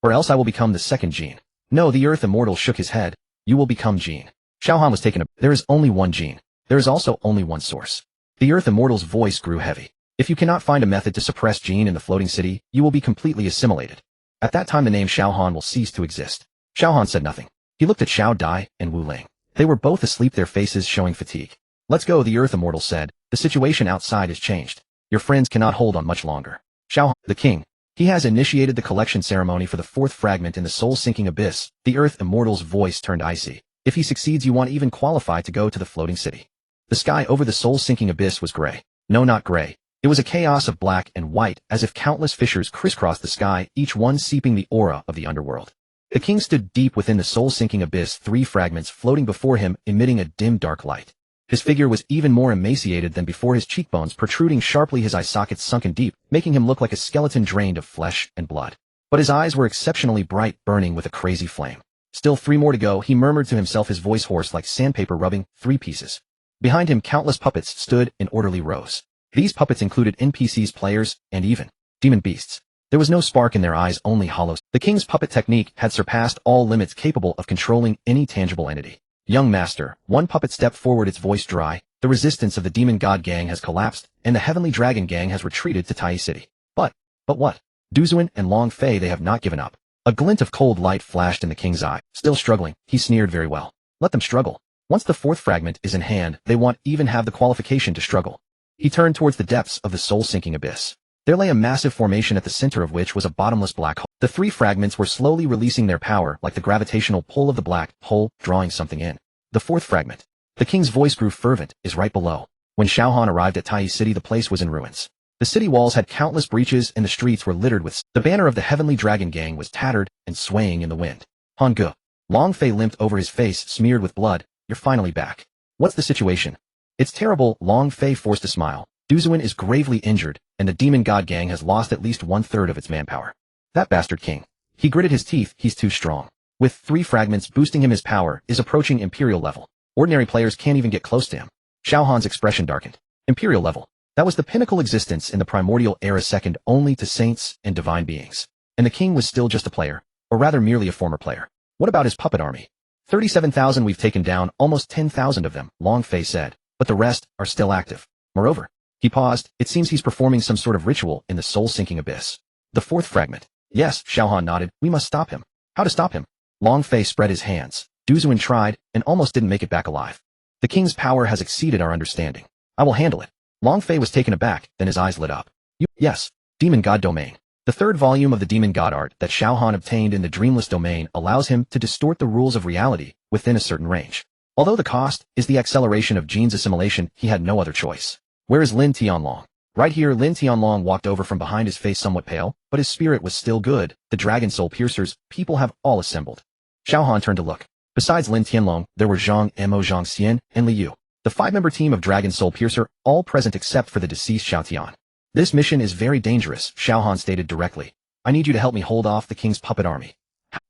I will become the second Jean. No, the Earth immortal shook his head. You will become Jean. Xiao Han was taken. There is only one Jean. There is also only one Source. The Earth Immortal's voice grew heavy. If you cannot find a method to suppress Jin in the floating city, you will be completely assimilated. At that time the name Xiao Han will cease to exist. Xiao Han said nothing. He looked at Xiao Dai and Wu Ling. They were both asleep, their faces showing fatigue. Let's go, the Earth Immortal said. The situation outside has changed. Your friends cannot hold on much longer. Xiao Han, the king. He has initiated the collection ceremony for the fourth fragment in the soul-sinking abyss. The Earth Immortal's voice turned icy. If he succeeds, you won't even qualify to go to the floating city. The sky over the soul-sinking abyss was gray. No, not gray. It was a chaos of black and white, as if countless fissures crisscrossed the sky, each one seeping the aura of the underworld. The king stood deep within the soul-sinking abyss, three fragments floating before him, emitting a dim dark light. His figure was even more emaciated than before, his cheekbones protruding sharply, his eye sockets sunken deep, making him look like a skeleton drained of flesh and blood. But his eyes were exceptionally bright, burning with a crazy flame. Still 3 more to go, he murmured to himself, his voice hoarse like sandpaper rubbing 3 pieces. Behind him countless puppets stood in orderly rows. These puppets included NPCs, players, and even demon beasts. There was no spark in their eyes, only hollows. The king's puppet technique had surpassed all limits, capable of controlling any tangible entity. Young master, one puppet stepped forward, its voice dry. The resistance of the demon god gang has collapsed, and the heavenly dragon gang has retreated to Tai City. But what? Duzuan and Long Fei, they have not given up. A glint of cold light flashed in the king's eye. Still struggling, he sneered. Very well. Let them struggle. Once the fourth fragment is in hand, they won't even have the qualification to struggle. He turned towards the depths of the soul-sinking abyss. There lay a massive formation at the center of which was a bottomless black hole. The 3 fragments were slowly releasing their power, like the gravitational pull of the black hole, drawing something in. The fourth fragment. The king's voice grew fervent, is right below. When Xiao Han arrived at Tai City, the place was in ruins. The city walls had countless breaches and the streets were littered with. The banner of the heavenly dragon gang was tattered and swaying in the wind. Han Ge. Long Fei limped over, his face smeared with blood. You're finally back. What's the situation? It's terrible. Long Fei forced a smile. Duzuan is gravely injured, and the demon god gang has lost at least 1/3 of its manpower. That bastard king. He gritted his teeth. He's too strong. With 3 fragments boosting him, his power is approaching imperial level. Ordinary players can't even get close to him. Xiao Han's expression darkened. Imperial level. That was the pinnacle existence in the primordial era, second only to saints and divine beings. And the king was still just a player, or rather merely a former player. What about his puppet army? 37,000, we've taken down almost 10,000 of them, Long Fei said, but the rest are still active. Moreover, he paused, it seems he's performing some sort of ritual in the soul-sinking abyss. The fourth fragment. Yes, Xiao Han nodded, we must stop him. How to stop him? Long Fei spread his hands. Duzuan tried, and almost didn't make it back alive. The king's power has exceeded our understanding. I will handle it. Long Fei was taken aback, then his eyes lit up. Yes, Demon God Domain. The 3rd volume of the Demon God art that Xiao Han obtained in the Dreamless Domain allows him to distort the rules of reality within a certain range. Although the cost is the acceleration of Jin's assimilation, he had no other choice. Where is Lin Tianlong? Right here. Lin Tianlong walked over from behind, his face somewhat pale, but his spirit was still good. The Dragon Soul Piercers, people have all assembled. Xiao Han turned to look. Besides Lin Tianlong, there were Zhang Mo, Zhang Xian, and Li Yu. The 5-member team of Dragon Soul Piercer, all present except for the deceased Xiao Tian. This mission is very dangerous, Xiao Han stated directly. I need you to help me hold off the king's puppet army.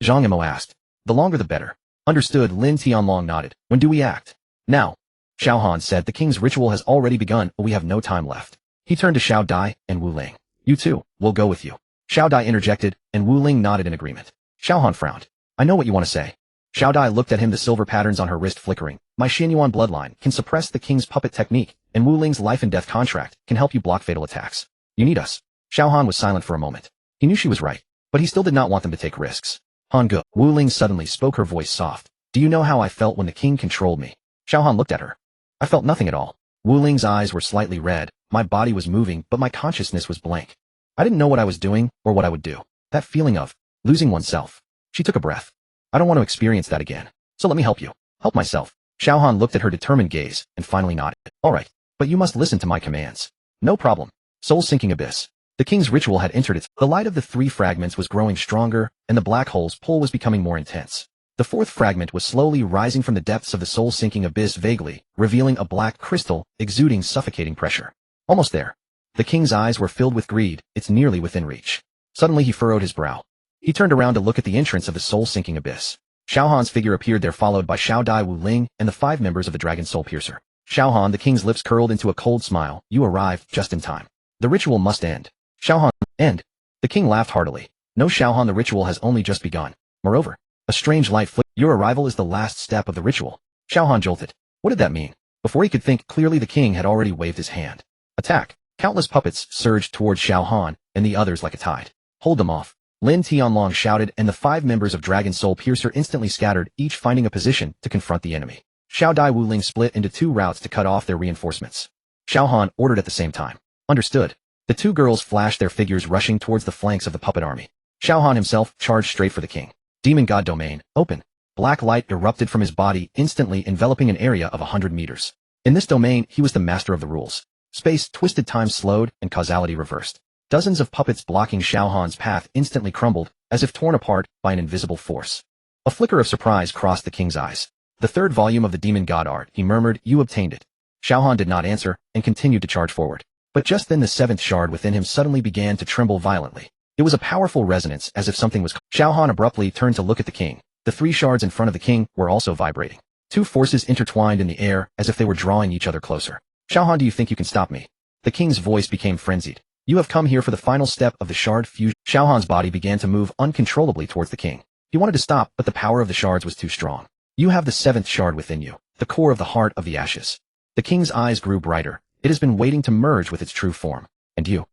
Zhang Mo asked. The longer the better. Understood. Lin Tianlong nodded. When do we act? Now. Xiao Han said, the king's ritual has already begun, but we have no time left. He turned to Xiao Dai and Wu Ling. You too, we'll go with you. Xiao Dai interjected, and Wu Ling nodded in agreement. Xiao Han frowned. I know what you want to say. Xiao Dai looked at him, the silver patterns on her wrist flickering. My Xianyuan bloodline can suppress the king's puppet technique, and Wu Ling's life and death contract can help you block fatal attacks. You need us. Xiao Han was silent for a moment. He knew she was right, but he still did not want them to take risks. Han Ge. Wu Ling suddenly spoke, her voice soft. Do you know how I felt when the king controlled me? Xiao Han looked at her. I felt nothing at all. Wu Ling's eyes were slightly red. My body was moving, but my consciousness was blank. I didn't know what I was doing or what I would do. That feeling of losing oneself. She took a breath. I don't want to experience that again. So let me help you. Help myself. Xiao Han looked at her determined gaze and finally nodded. All right, but you must listen to my commands. No problem. Soul-sinking abyss. The king's ritual had entered its. The light of the 3 fragments was growing stronger, and the black hole's pull was becoming more intense. The 4th fragment was slowly rising from the depths of the soul-sinking abyss, vaguely, revealing a black crystal, exuding suffocating pressure. Almost there. The king's eyes were filled with greed. It's nearly within reach. Suddenly he furrowed his brow. He turned around to look at the entrance of the soul-sinking abyss. Xiao Han's figure appeared there, followed by Xiao Dai, Wu Ling, and the 5 members of the Dragon Soul Piercer. Xiao Han, the king's lips curled into a cold smile. You arrived just in time. The ritual must end. Xiao Han, end. The king laughed heartily. No, Xiao Han, the ritual has only just begun. Moreover, a strange light flicked. Your arrival is the last step of the ritual. Xiao Han jolted. What did that mean? Before he could think clearly, the king had already waved his hand. Attack! Countless puppets surged towards Xiao Han and the others like a tide. Hold them off! Lin Tianlong shouted, and the 5 members of Dragon Soul Piercer instantly scattered, each finding a position to confront the enemy. Xiao Dai Wuling split into 2 routes to cut off their reinforcements. Xiao Han ordered at the same time. Understood. The 2 girls flashed their figures, rushing towards the flanks of the puppet army. Xiao Han himself charged straight for the king. Demon God Domain, open. Black light erupted from his body, instantly enveloping an area of 100 meters. In this domain, he was the master of the rules. Space twisted, time slowed, and causality reversed. Dozens of puppets blocking Xiao Han's path instantly crumbled, as if torn apart by an invisible force. A flicker of surprise crossed the king's eyes. The 3rd volume of the Demon God art, he murmured, you obtained it. Xiao Han did not answer, and continued to charge forward. But just then the 7th shard within him suddenly began to tremble violently. It was a powerful resonance, as if something was... Xiao Han abruptly turned to look at the king. The 3 shards in front of the king were also vibrating. 2 forces intertwined in the air, as if they were drawing each other closer. Xiao Han, do you think you can stop me? The king's voice became frenzied. You have come here for the final step of the shard fusion. Xiao Han's body began to move uncontrollably towards the king. He wanted to stop, but the power of the shards was too strong. You have the 7th shard within you, the core of the heart of the ashes. The king's eyes grew brighter. It has been waiting to merge with its true form. And you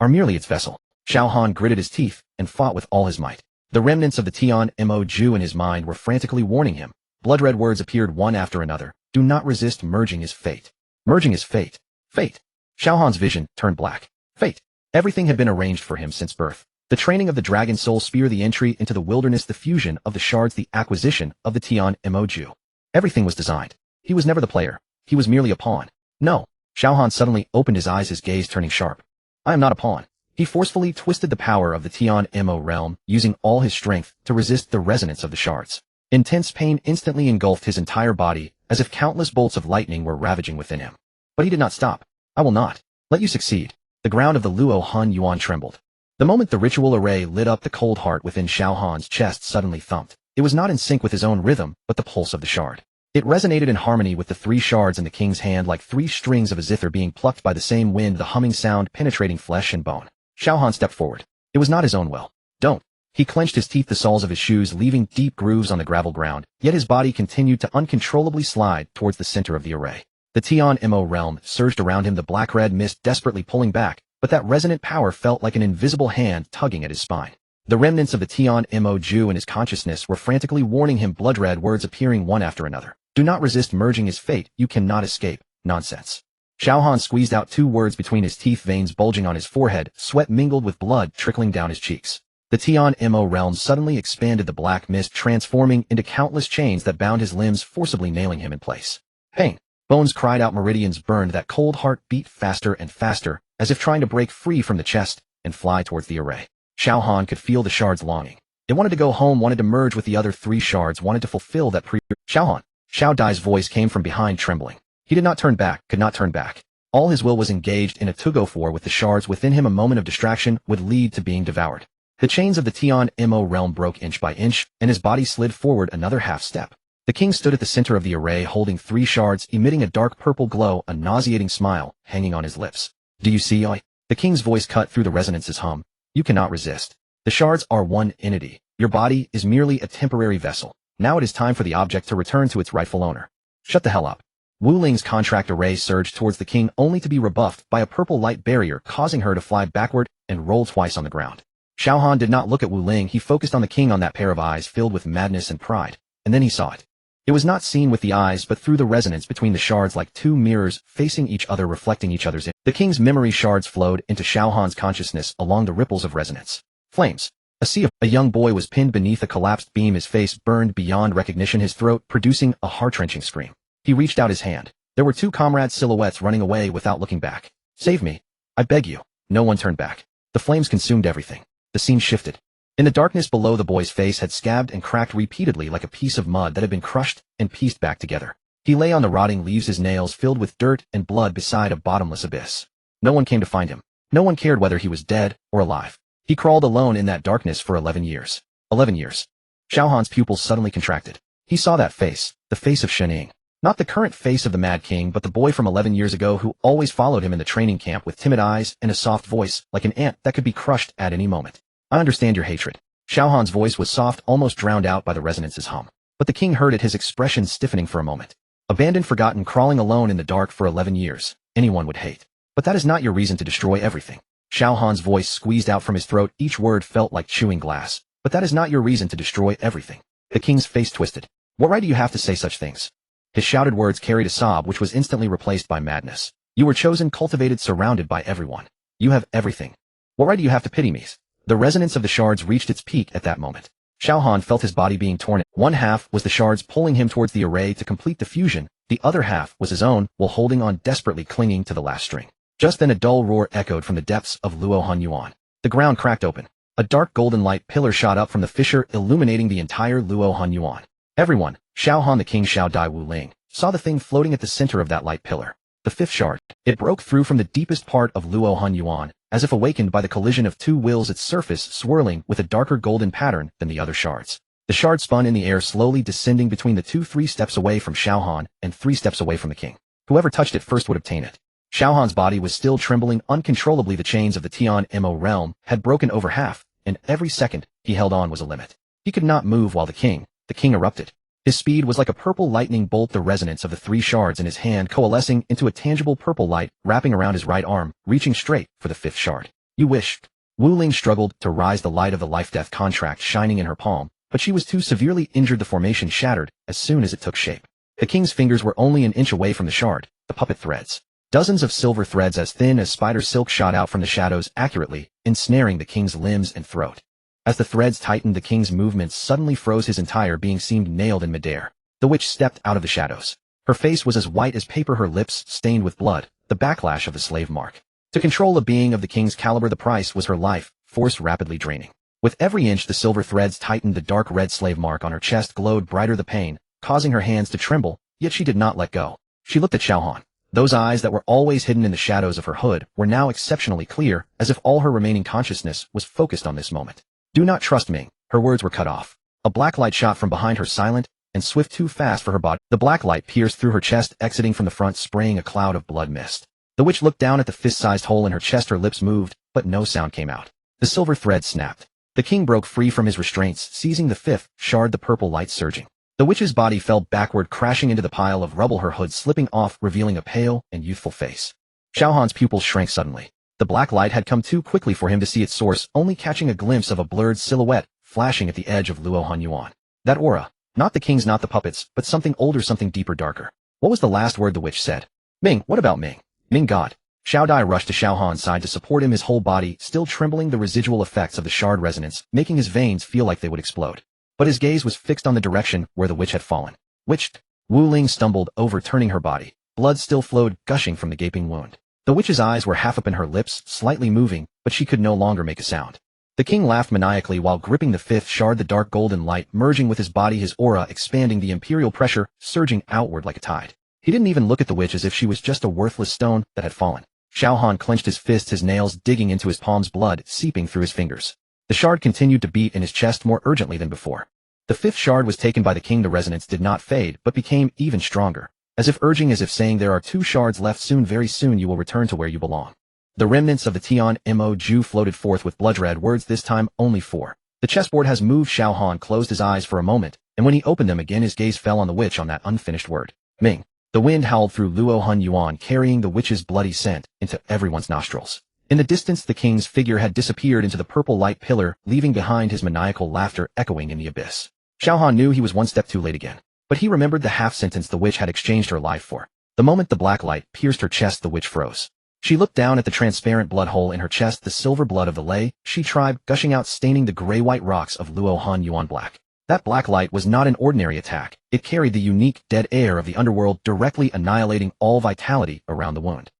are merely its vessel. Xiao Han gritted his teeth and fought with all his might. The remnants of the Tian Mo Ju in his mind were frantically warning him. Blood-red words appeared one after another. Do not resist, merging is fate. Merging is fate. Fate. Xiao Han's vision turned black. Fate. Everything had been arranged for him since birth. The training of the Dragon Soul Spear, the entry into the wilderness, the fusion of the shards, the acquisition of the Tian Mo Ju. Everything was designed. He was never the player. He was merely a pawn. No. Xiao Han suddenly opened his eyes, his gaze turning sharp. I am not a pawn. He forcefully twisted the power of the Tian Mo realm, using all his strength to resist the resonance of the shards. Intense pain instantly engulfed his entire body, as if countless bolts of lightning were ravaging within him. But he did not stop. I will not let you succeed. The ground of the Luo Han Yuan trembled. The moment the ritual array lit up, the cold heart within Xiao Han's chest suddenly thumped. It was not in sync with his own rhythm, but the pulse of the shard. It resonated in harmony with the 3 shards in the king's hand, like 3 strings of a zither being plucked by the same wind, the humming sound penetrating flesh and bone. Xiao Han stepped forward. It was not his own will. Don't. He clenched his teeth, the soles of his shoes leaving deep grooves on the gravel ground, yet his body continued to uncontrollably slide towards the center of the array. The Tian Mo realm surged around him, the black-red mist desperately pulling back, but that resonant power felt like an invisible hand tugging at his spine. The remnants of the Tian Mo Ju in his consciousness were frantically warning him, blood-red words appearing one after another. Do not resist, merging is fate, you cannot escape. Nonsense. Xiao Han squeezed out 2 words between his teeth, veins bulging on his forehead, sweat mingled with blood trickling down his cheeks. The Tian Mo realm suddenly expanded, the black mist transforming into countless chains that bound his limbs, forcibly nailing him in place. Pain. Bones cried out, meridians burned, that cold heart beat faster and faster, as if trying to break free from the chest and fly towards the array. Xiao Han could feel the shards longing. It wanted to go home, wanted to merge with the other 3 shards, wanted to fulfill that Xiao Han. Xiao Dai's voice came from behind, trembling. He did not turn back, could not turn back. All his will was engaged in a tug-of-war with the shards within him. A moment of distraction would lead to being devoured. The chains of the Tian Mo realm broke inch by inch, and his body slid forward another half step. The king stood at the center of the array, holding 3 shards, emitting a dark purple glow, a nauseating smile hanging on his lips. Do you see, Oi? The king's voice cut through the resonance's hum. You cannot resist. The shards are one entity. Your body is merely a temporary vessel. Now it is time for the object to return to its rightful owner. Shut the hell up. Wu Ling's contract array surged towards the king, only to be rebuffed by a purple light barrier, causing her to fly backward and roll twice on the ground. Xiao Han did not look at Wu Ling. He focused on the king, on that pair of eyes filled with madness and pride. And then he saw it. It was not seen with the eyes, but through the resonance between the shards, like 2 mirrors facing each other, reflecting each other's. The king's memory shards flowed into Xiao Han's consciousness along the ripples of resonance. Flames. A sea of... A young boy was pinned beneath a collapsed beam, his face burned beyond recognition, his throat producing a heart-wrenching scream. He reached out his hand. There were 2 comrades' silhouettes running away without looking back. Save me. I beg you. No one turned back. The flames consumed everything. The scene shifted. In the darkness below, the boy's face had scabbed and cracked repeatedly like a piece of mud that had been crushed and pieced back together. He lay on the rotting leaves, his nails filled with dirt and blood beside a bottomless abyss. No one came to find him. No one cared whether he was dead or alive. He crawled alone in that darkness for 11 years. 11 years. Xiao Han's pupils suddenly contracted. He saw that face, the face of Shening. Not the current face of the Mad King, but the boy from 11 years ago who always followed him in the training camp with timid eyes and a soft voice like an ant that could be crushed at any moment. I understand your hatred. Xiao Han's voice was soft, almost drowned out by the resonance's hum. But the king heard it, his expression stiffening for a moment. Abandoned, forgotten, crawling alone in the dark for 11 years. Anyone would hate. But that is not your reason to destroy everything. Xiao Han's voice squeezed out from his throat, each word felt like chewing glass. But that is not your reason to destroy everything. The king's face twisted. What right do you have to say such things? His shouted words carried a sob which was instantly replaced by madness. You were chosen, cultivated, surrounded by everyone. You have everything. What right do you have to pity me? The resonance of the shards reached its peak at that moment. Xiao Han felt his body being torn. One half was the shards pulling him towards the array to complete the fusion. The other half was his own, while holding on, desperately clinging to the last string. Just then a dull roar echoed from the depths of Luo Han Yuan. The ground cracked open. A dark golden light pillar shot up from the fissure, illuminating the entire Luo Han Yuan. Everyone, Xiao Han, the king, Xiao Dai Wu Ling, saw the thing floating at the center of that light pillar. The fifth shard. It broke through from the deepest part of Luo Han Yuan, as if awakened by the collision of two wills, its surface swirling with a darker golden pattern than the other shards. The shard spun in the air, slowly descending between the two, 3 steps away from Xiao Han and 3 steps away from the king. Whoever touched it first would obtain it. Xiao Han's body was still trembling uncontrollably. The chains of the Tian Mo realm had broken over half, and every second he held on was a limit. He could not move while the king erupted. His speed was like a purple lightning bolt, the resonance of the 3 shards in his hand coalescing into a tangible purple light wrapping around his right arm, reaching straight for the 5th shard. You wished. Wu Ling struggled to rise, the light of the life-death contract shining in her palm, but she was too severely injured. The formation shattered as soon as it took shape. The king's fingers were only an inch away from the shard, the puppet threads. Dozens of silver threads as thin as spider silk shot out from the shadows, accurately ensnaring the king's limbs and throat. As the threads tightened, the king's movements suddenly froze. His entire being seemed nailed in midair. The witch stepped out of the shadows. Her face was as white as paper, her lips stained with blood, the backlash of the slave mark. To control a being of the king's caliber, the price was her life, force rapidly draining. With every inch the silver threads tightened, the dark red slave mark on her chest glowed brighter, the pain causing her hands to tremble, yet she did not let go. She looked at Xiao Han. Those eyes that were always hidden in the shadows of her hood were now exceptionally clear, as if all her remaining consciousness was focused on this moment. Do not trust Ming. Her words were cut off. A black light shot from behind her, silent and swift, too fast for her body. The black light pierced through her chest, exiting from the front, spraying a cloud of blood mist. The witch looked down at the fist-sized hole in her chest. Her lips moved, but no sound came out. The silver thread snapped. The king broke free from his restraints, seizing the 5th shard, the purple light surging. The witch's body fell backward, crashing into the pile of rubble, her hood slipping off, revealing a pale and youthful face. Xiao Han's pupils shrank suddenly. The black light had come too quickly for him to see its source, only catching a glimpse of a blurred silhouette flashing at the edge of Luo Han Yuan. That aura. Not the king's, not the puppets, but something older, something deeper, darker. What was the last word the witch said? Ming, what about Ming? Ming, God. Xiao Dai rushed to Xiao Han's side to support him, his whole body still trembling, the residual effects of the shard resonance making his veins feel like they would explode. But his gaze was fixed on the direction where the witch had fallen. Witch? Wu Ling stumbled, overturning her body. Blood still flowed, gushing from the gaping wound. The witch's eyes were half open, her lips slightly moving, but she could no longer make a sound. The king laughed maniacally while gripping the 5th shard, the dark golden light merging with his body, his aura expanding, the imperial pressure surging outward like a tide. He didn't even look at the witch, as if she was just a worthless stone that had fallen. Xiao Han clenched his fists, his nails digging into his palms, blood seeping through his fingers. The shard continued to beat in his chest more urgently than before. The 5th shard was taken by the king. The resonance did not fade, but became even stronger, as if urging, as if saying, there are 2 shards left, soon, very soon you will return to where you belong. The remnants of the Tian Mo Ju floated forth with blood-red words, this time only 4. The chessboard has moved. Xiao Han closed his eyes for a moment, and when he opened them again, his gaze fell on the witch, on that unfinished word. Ming. The wind howled through Luo Han Yuan, carrying the witch's bloody scent into everyone's nostrils. In the distance, the king's figure had disappeared into the purple light pillar, leaving behind his maniacal laughter echoing in the abyss. Xiao Han knew he was one step too late again, but he remembered the half-sentence the witch had exchanged her life for. The moment the black light pierced her chest, the witch froze. She looked down at the transparent blood hole in her chest, the silver blood of the Lei Shi tribe gushing out, staining the gray-white rocks of Luo Han Yuan black. That black light was not an ordinary attack. It carried the unique dead air of the underworld, directly annihilating all vitality around the wound.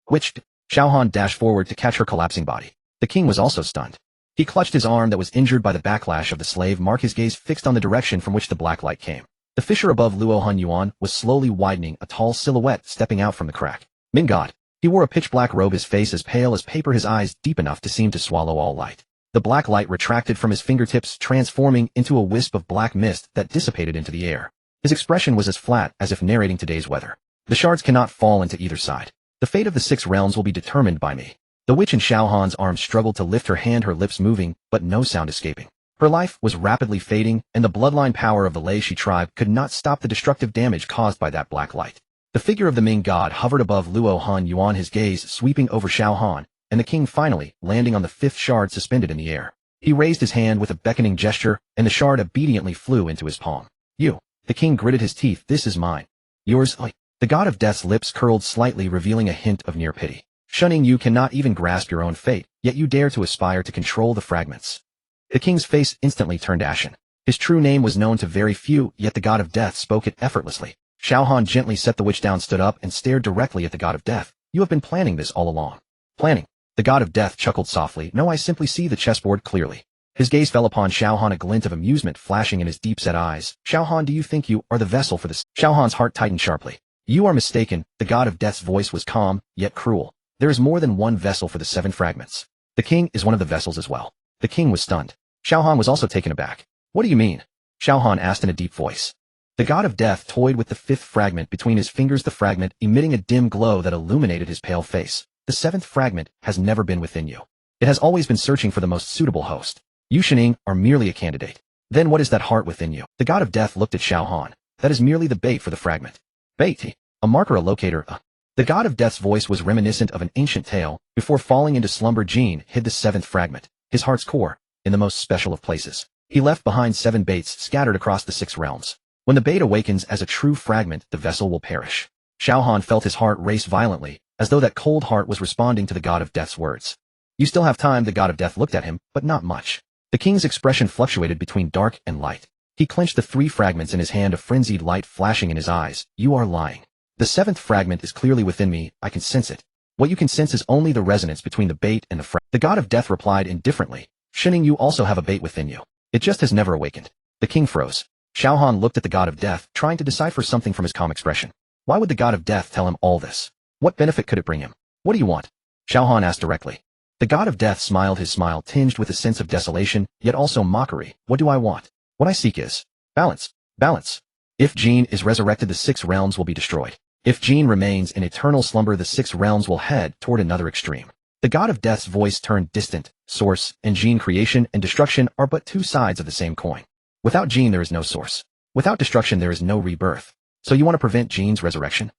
Witch! Xiao Han dashed forward to catch her collapsing body. The king was also stunned. He clutched his arm that was injured by the backlash of the slave mark, his gaze fixed on the direction from which the black light came. The fissure above Luo Han Yuan was slowly widening, a tall silhouette stepping out from the crack. Ming God. He wore a pitch-black robe, his face as pale as paper, his eyes deep enough to seem to swallow all light. The black light retracted from his fingertips, transforming into a wisp of black mist that dissipated into the air. His expression was as flat as if narrating today's weather. The shards cannot fall into either side. The fate of the 6 realms will be determined by me. The witch in Xiao Han's arms struggled to lift her hand, her lips moving, but no sound escaping. Her life was rapidly fading, and the bloodline power of the Leishi tribe could not stop the destructive damage caused by that black light. The figure of the Ming god hovered above Luo Han Yuan, his gaze sweeping over Xiao Han, and the king finally landing on the fifth shard suspended in the air. He raised his hand with a beckoning gesture, and the shard obediently flew into his palm. You. The king gritted his teeth. This is mine. Yours. The god of death's lips curled slightly, revealing a hint of near pity. Shunning, you cannot even grasp your own fate, yet you dare to aspire to control the fragments. The king's face instantly turned ashen. His true name was known to very few, yet the god of death spoke it effortlessly. Xiao Han gently set the witch down, stood up, and stared directly at the god of death. You have been planning this all along. Planning? The god of death chuckled softly. No, I simply see the chessboard clearly. His gaze fell upon Xiao Han, a glint of amusement flashing in his deep-set eyes. Xiao Han, do you think you are the vessel for this? Xiao Han's heart tightened sharply. You are mistaken. The god of death's voice was calm, yet cruel. There is more than one vessel for the 7 fragments. The king is one of the vessels as well. The king was stunned. Xiao Han was also taken aback. What do you mean? Xiao Han asked in a deep voice. The god of death toyed with the 5th fragment between his fingers, the fragment emitting a dim glow that illuminated his pale face. The 7th fragment has never been within you. It has always been searching for the most suitable host. You, Shining, are merely a candidate. Then what is that heart within you? The god of death looked at Xiao Han. That is merely the bait for the fragment. Bait? A marker, a locator, The god of death's voice was reminiscent of an ancient tale. Before falling into slumber, Jin hid the 7th fragment, his heart's core, in the most special of places. He left behind 7 baits scattered across the 6 realms. When the bait awakens as a true fragment, the vessel will perish. Xiao Han felt his heart race violently, as though that cold heart was responding to the god of death's words. You still have time. The god of death looked at him, but not much. The king's expression fluctuated between dark and light. He clenched the 3 fragments in his hand, a frenzied light flashing in his eyes. You are lying. The 7th fragment is clearly within me. I can sense it. What you can sense is only the resonance between the bait and the fragment. The god of death replied indifferently. Shining, you also have a bait within you. It just has never awakened. The king froze. Xiao Han looked at the god of death, trying to decipher something from his calm expression. Why would the god of death tell him all this? What benefit could it bring him? What do you want? Xiao Han asked directly. The god of death smiled, his smile tinged with a sense of desolation, yet also mockery. What do I want? What I seek is balance. Balance. If Jin is resurrected, the 6 realms will be destroyed. If Jin remains in eternal slumber, the 6 realms will head toward another extreme. The god of death's voice turned distant. Source and Jin, creation and destruction, are but 2 sides of the same coin. Without Jin there is no source. Without destruction there is no rebirth. So you want to prevent Jin's resurrection?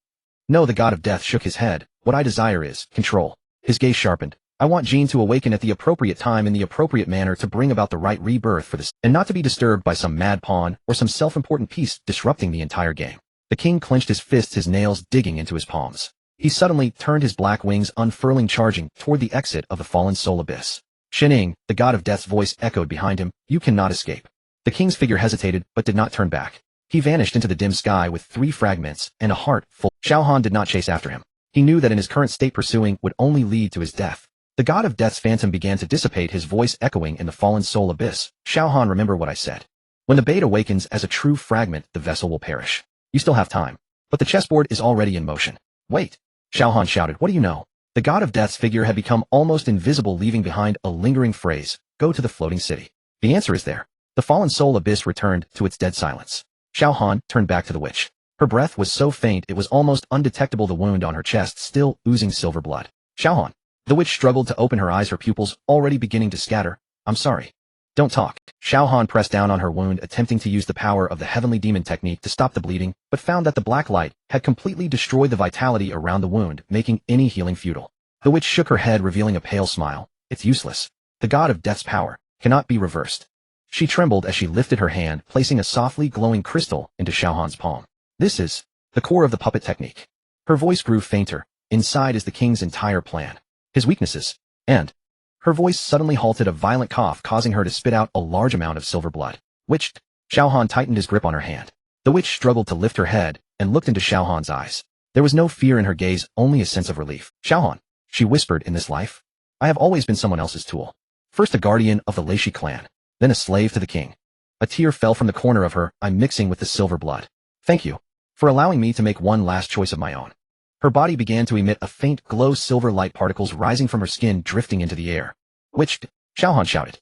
No, the god of death shook his head. What I desire is control. His gaze sharpened. I want Jin to awaken at the appropriate time in the appropriate manner to bring about the right rebirth for this, and not to be disturbed by some mad pawn or some self-important piece disrupting the entire game. The king clenched his fists, his nails digging into his palms. He suddenly turned his black wings, unfurling, charging toward the exit of the fallen soul abyss. Shining, the god of death's voice echoed behind him. You cannot escape. The king's figure hesitated, but did not turn back. He vanished into the dim sky with 3 fragments and a heart full. Xiao Han did not chase after him. He knew that in his current state pursuing would only lead to his death. The god of death's phantom began to dissipate, his voice echoing in the fallen soul abyss. Xiao Han, remember what I said. When the bait awakens as a true fragment, the vessel will perish. You still have time. But the chessboard is already in motion. Wait. Xiao Han shouted. What do you know? The god of death's figure had become almost invisible, leaving behind a lingering phrase. Go to the floating city. The answer is there. The fallen soul abyss returned to its dead silence. Xiao Han turned back to the witch. Her breath was so faint it was almost undetectable, the wound on her chest still oozing silver blood. Xiao Han. The witch struggled to open her eyes, her pupils already beginning to scatter. I'm sorry. Don't talk. Xiao Han pressed down on her wound, attempting to use the power of the heavenly demon technique to stop the bleeding, but found that the black light had completely destroyed the vitality around the wound, making any healing futile. The witch shook her head, revealing a pale smile. It's useless. The god of death's power cannot be reversed. She trembled as she lifted her hand, placing a softly glowing crystal into Xiao Han's palm. This is the core of the puppet technique. Her voice grew fainter. Inside is the king's entire plan. His weaknesses. And her voice suddenly halted, a violent cough causing her to spit out a large amount of silver blood. Witch. Xiao Han tightened his grip on her hand. The witch struggled to lift her head and looked into Xiao Han's eyes. There was no fear in her gaze, only a sense of relief. Xiao Han, she whispered, in this life, I have always been someone else's tool. First a guardian of the Leishi clan, then a slave to the king. A tear fell from the corner of her eye, mixing with the silver blood. Thank you for allowing me to make one last choice of my own. Her body began to emit a faint glow, silver light particles rising from her skin, drifting into the air. Witch, Xiao Han shouted.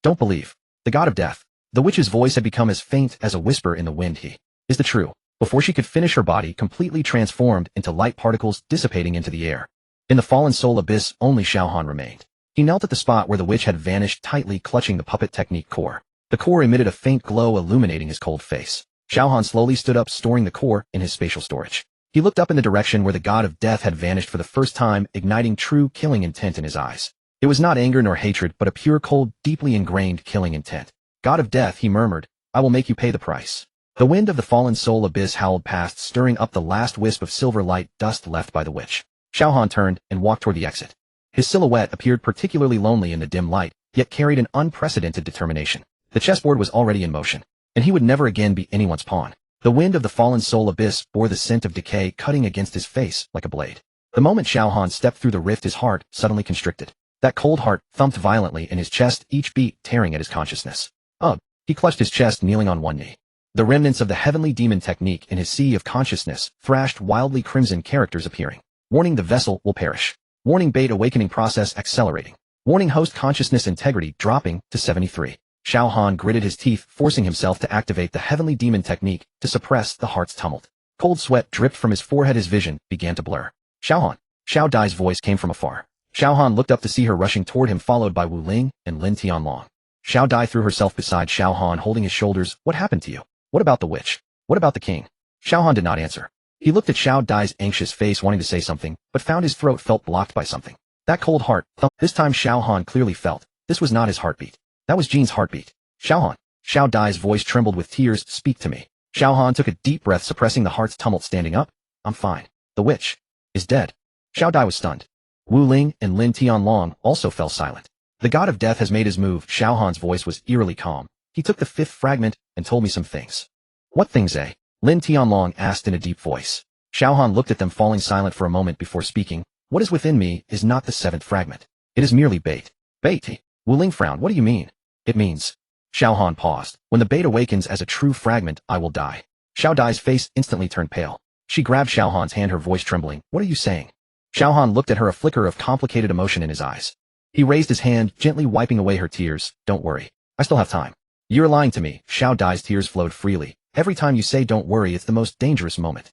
Don't believe. The god of death. The witch's voice had become as faint as a whisper in the wind. He is the true. Before she could finish, her body completely transformed into light particles dissipating into the air. In the fallen soul abyss, only Xiao Han remained. He knelt at the spot where the witch had vanished, tightly clutching the puppet technique core. The core emitted a faint glow illuminating his cold face. Xiao Han slowly stood up, storing the core in his spatial storage. He looked up in the direction where the god of death had vanished for the first time, igniting true killing intent in his eyes. It was not anger nor hatred, but a pure, cold, deeply ingrained killing intent. God of death, he murmured, I will make you pay the price. The wind of the fallen soul abyss howled past, stirring up the last wisp of silver light dust left by the witch. Xiao Han turned and walked toward the exit. His silhouette appeared particularly lonely in the dim light, yet carried an unprecedented determination. The chessboard was already in motion, and he would never again be anyone's pawn. The wind of the fallen soul abyss bore the scent of decay cutting against his face like a blade. The moment Xiao Han stepped through the rift, his heart suddenly constricted. That cold heart thumped violently in his chest, each beat tearing at his consciousness. Ugh! He clutched his chest, kneeling on one knee. The remnants of the heavenly demon technique in his sea of consciousness thrashed wildly, crimson characters appearing. Warning, the vessel will perish. Warning, bait awakening process accelerating. Warning, host consciousness integrity dropping to 73. Xiao Han gritted his teeth, forcing himself to activate the heavenly demon technique to suppress the heart's tumult. Cold sweat dripped from his forehead, his vision began to blur. Xiao Han. Xiao Dai's voice came from afar. Xiao Han looked up to see her rushing toward him, followed by Wu Ling and Lin Tianlong. Xiao Dai threw herself beside Xiao Han, holding his shoulders. What happened to you? What about the witch? What about the king? Xiao Han did not answer. He looked at Xiao Dai's anxious face, wanting to say something, but found his throat felt blocked by something. That cold heart thump. This time Xiao Han clearly felt. This was not his heartbeat. That was Jin's heartbeat. Xiao Han. Xiao Dai's voice trembled with tears. Speak to me. Xiao Han took a deep breath, suppressing the heart's tumult. Standing up. I'm fine. The witch is dead. Xiao Dai was stunned. Wu Ling and Lin Tianlong also fell silent. The god of death has made his move. Xiao Han's voice was eerily calm. He took the fifth fragment and told me some things. What things, eh? Lin Tianlong asked in a deep voice. Xiao Han looked at them, falling silent for a moment before speaking. What is within me is not the seventh fragment. It is merely bait. Bait? Wu Ling frowned. What do you mean? It means. Xiao Han paused. When the bait awakens as a true fragment, I will die. Xiao Dai's face instantly turned pale. She grabbed Xiao Han's hand, her voice trembling. What are you saying? Xiao Han looked at her, a flicker of complicated emotion in his eyes. He raised his hand, gently wiping away her tears. Don't worry. I still have time. You're lying to me. Xiao Dai's tears flowed freely. Every time you say don't worry, it's the most dangerous moment.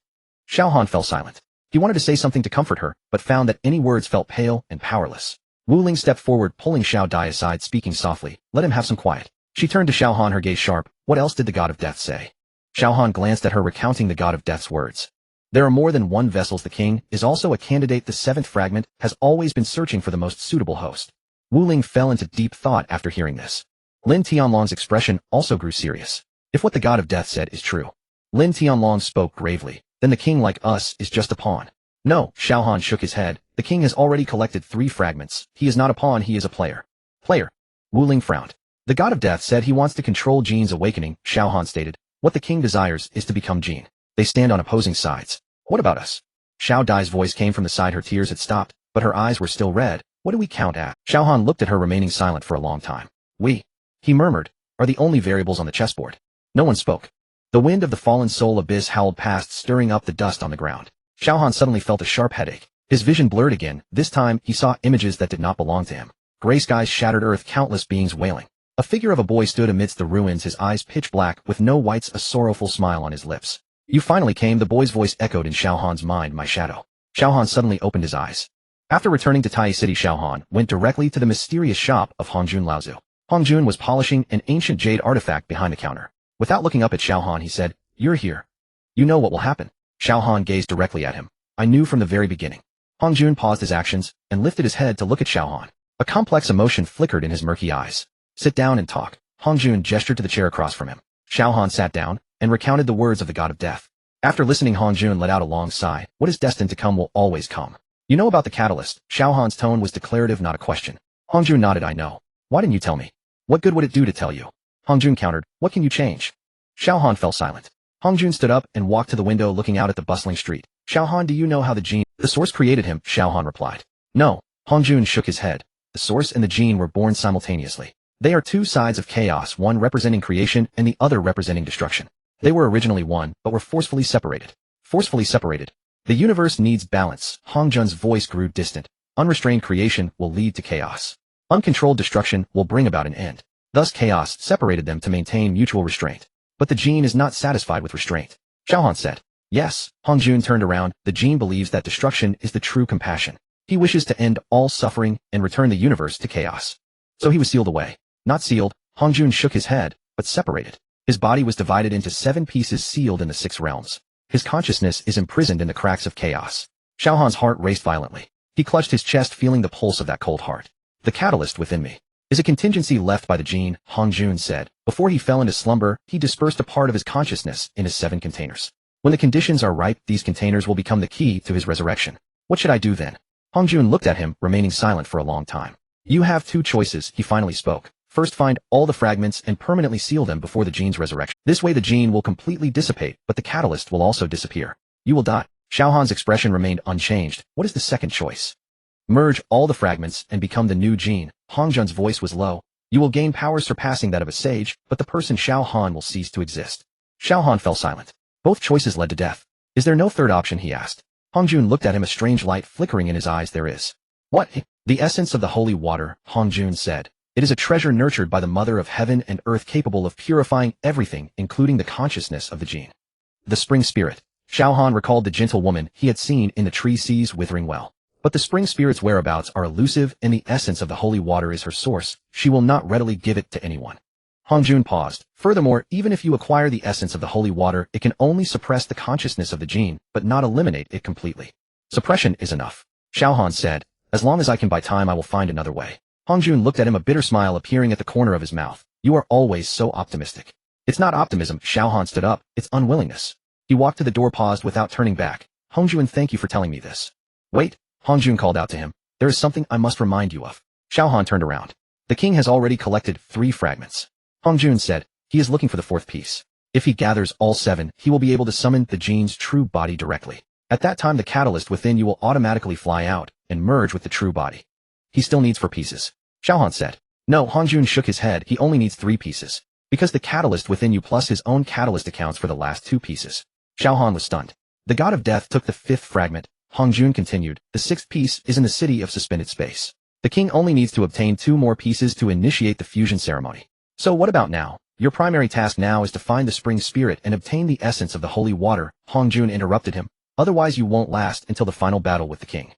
Xiao Han fell silent. He wanted to say something to comfort her, but found that any words felt pale and powerless. Wu Ling stepped forward, pulling Xiao Dai aside, speaking softly. Let him have some quiet. She turned to Xiao Han, her gaze sharp. What else did the god of death say? Xiao Han glanced at her, recounting the god of death's words. There are more than one vessels. The king is also a candidate. The seventh fragment has always been searching for the most suitable host. Wu Ling fell into deep thought after hearing this. Lin Tianlong's expression also grew serious. If what the god of death said is true. Lin Tianlong spoke gravely. Then the king, like us, is just a pawn. No, Xiao Han shook his head. The king has already collected 3 fragments. He is not a pawn, he is a player. Player. Wu Ling frowned. The god of death said he wants to control Jin's awakening, Xiao Han stated. What the king desires is to become Jin. They stand on opposing sides. What about us? Xiao Dai's voice came from the side. Her tears had stopped, but her eyes were still red. What do we count at? Xiao Han looked at her, remaining silent for a long time. We, he murmured, are the only variables on the chessboard. No one spoke. The wind of the fallen soul abyss howled past, stirring up the dust on the ground. Xiao Han suddenly felt a sharp headache. His vision blurred again. This time, he saw images that did not belong to him. Gray skies, shattered earth, countless beings wailing. A figure of a boy stood amidst the ruins, his eyes pitch black, with no whites, a sorrowful smile on his lips. You finally came, the boy's voice echoed in Xiao Han's mind. My shadow. Xiao Han suddenly opened his eyes. After returning to Tai City, Xiao Han went directly to the mysterious shop of Hongjun Laozu. Hongjun was polishing an ancient jade artifact behind the counter. Without looking up at Xiao Han, he said, You're here. You know what will happen. Xiao Han gazed directly at him. I knew from the very beginning. Hongjun paused his actions and lifted his head to look at Xiao Han. A complex emotion flickered in his murky eyes. Sit down and talk. Hongjun gestured to the chair across from him. Xiao Han sat down and recounted the words of the god of death. After listening, Hongjun let out a long sigh. What is destined to come will always come. You know about the catalyst. Xiao Han's tone was declarative, not a question. Hongjun nodded. I know. Why didn't you tell me? What good would it do to tell you? Hongjun countered. What can you change? Xiao Han fell silent. Hongjun stood up and walked to the window, looking out at the bustling street. Xiao Han, do you know how the gene, the source created him? Xiao Han replied. No. Hongjun shook his head. The source and the gene were born simultaneously. They are 2 sides of chaos, one representing creation and the other representing destruction. They were originally one, but were forcefully separated. Forcefully separated. The universe needs balance. Hongjun's voice grew distant. Unrestrained creation will lead to chaos. Uncontrolled destruction will bring about an end. Thus chaos separated them to maintain mutual restraint. But the gene is not satisfied with restraint. Xiao Han said. Yes. Hongjun turned around. The gene believes that destruction is the true compassion. He wishes to end all suffering and return the universe to chaos. So he was sealed away. Not sealed. Hongjun shook his head, but separated. His body was divided into 7 pieces sealed in the 6 realms. His consciousness is imprisoned in the cracks of chaos. Xiao Han's heart raced violently. He clutched his chest, feeling the pulse of that cold heart. The catalyst within me is a contingency left by the gene, Hong Jun said. Before he fell into slumber, he dispersed a part of his consciousness in his 7 containers. When the conditions are ripe, these containers will become the key to his resurrection. What should I do then? Hong Jun looked at him, remaining silent for a long time. You have 2 choices, he finally spoke. First, find all the fragments and permanently seal them before the gene's resurrection. This way the gene will completely dissipate, but the catalyst will also disappear. You will die. Xiao Han's expression remained unchanged. What is the second choice? Merge all the fragments and become the new gene. Hong Jun's voice was low. You will gain power surpassing that of a sage, but the person Xiao Han will cease to exist. Xiao Han fell silent. Both choices led to death. Is there no third option, he asked. Hong Jun looked at him, a strange light flickering in his eyes. There is. What? The essence of the holy water, Hong Jun said. It is a treasure nurtured by the mother of heaven and earth, capable of purifying everything, including the consciousness of the gene. The spring spirit. Xiao Han recalled the gentle woman he had seen in the tree sea's withering well. But the spring spirit's whereabouts are elusive, and the essence of the holy water is her source. She will not readily give it to anyone. Hong Jun paused. Furthermore, even if you acquire the essence of the holy water, it can only suppress the consciousness of the gene, but not eliminate it completely. Suppression is enough. Xiao Han said. As long as I can buy time, I will find another way. Hong Jun looked at him, a bitter smile appearing at the corner of his mouth. You are always so optimistic. It's not optimism. Xiao Han stood up. It's unwillingness. He walked to the door, paused without turning back. Hong Jun, thank you for telling me this. Wait, Hong Jun called out to him. There is something I must remind you of. Xiao Han turned around. The king has already collected 3 fragments. Hong Jun said. He is looking for the 4th piece. If he gathers all 7, he will be able to summon the gene's true body directly. At that time, the catalyst within you will automatically fly out and merge with the true body. He still needs 4 pieces. Xiao Han said. No, Hong Jun shook his head. He only needs 3 pieces. Because the catalyst within you plus his own catalyst accounts for the last 2 pieces. Xiao Han was stunned. The god of death took the 5th fragment. Hong Jun continued. The 6th piece is in the city of suspended space. The king only needs to obtain 2 more pieces to initiate the fusion ceremony. So what about now? Your primary task now is to find the spring spirit and obtain the essence of the holy water. Hong Jun interrupted him. Otherwise you won't last until the final battle with the king.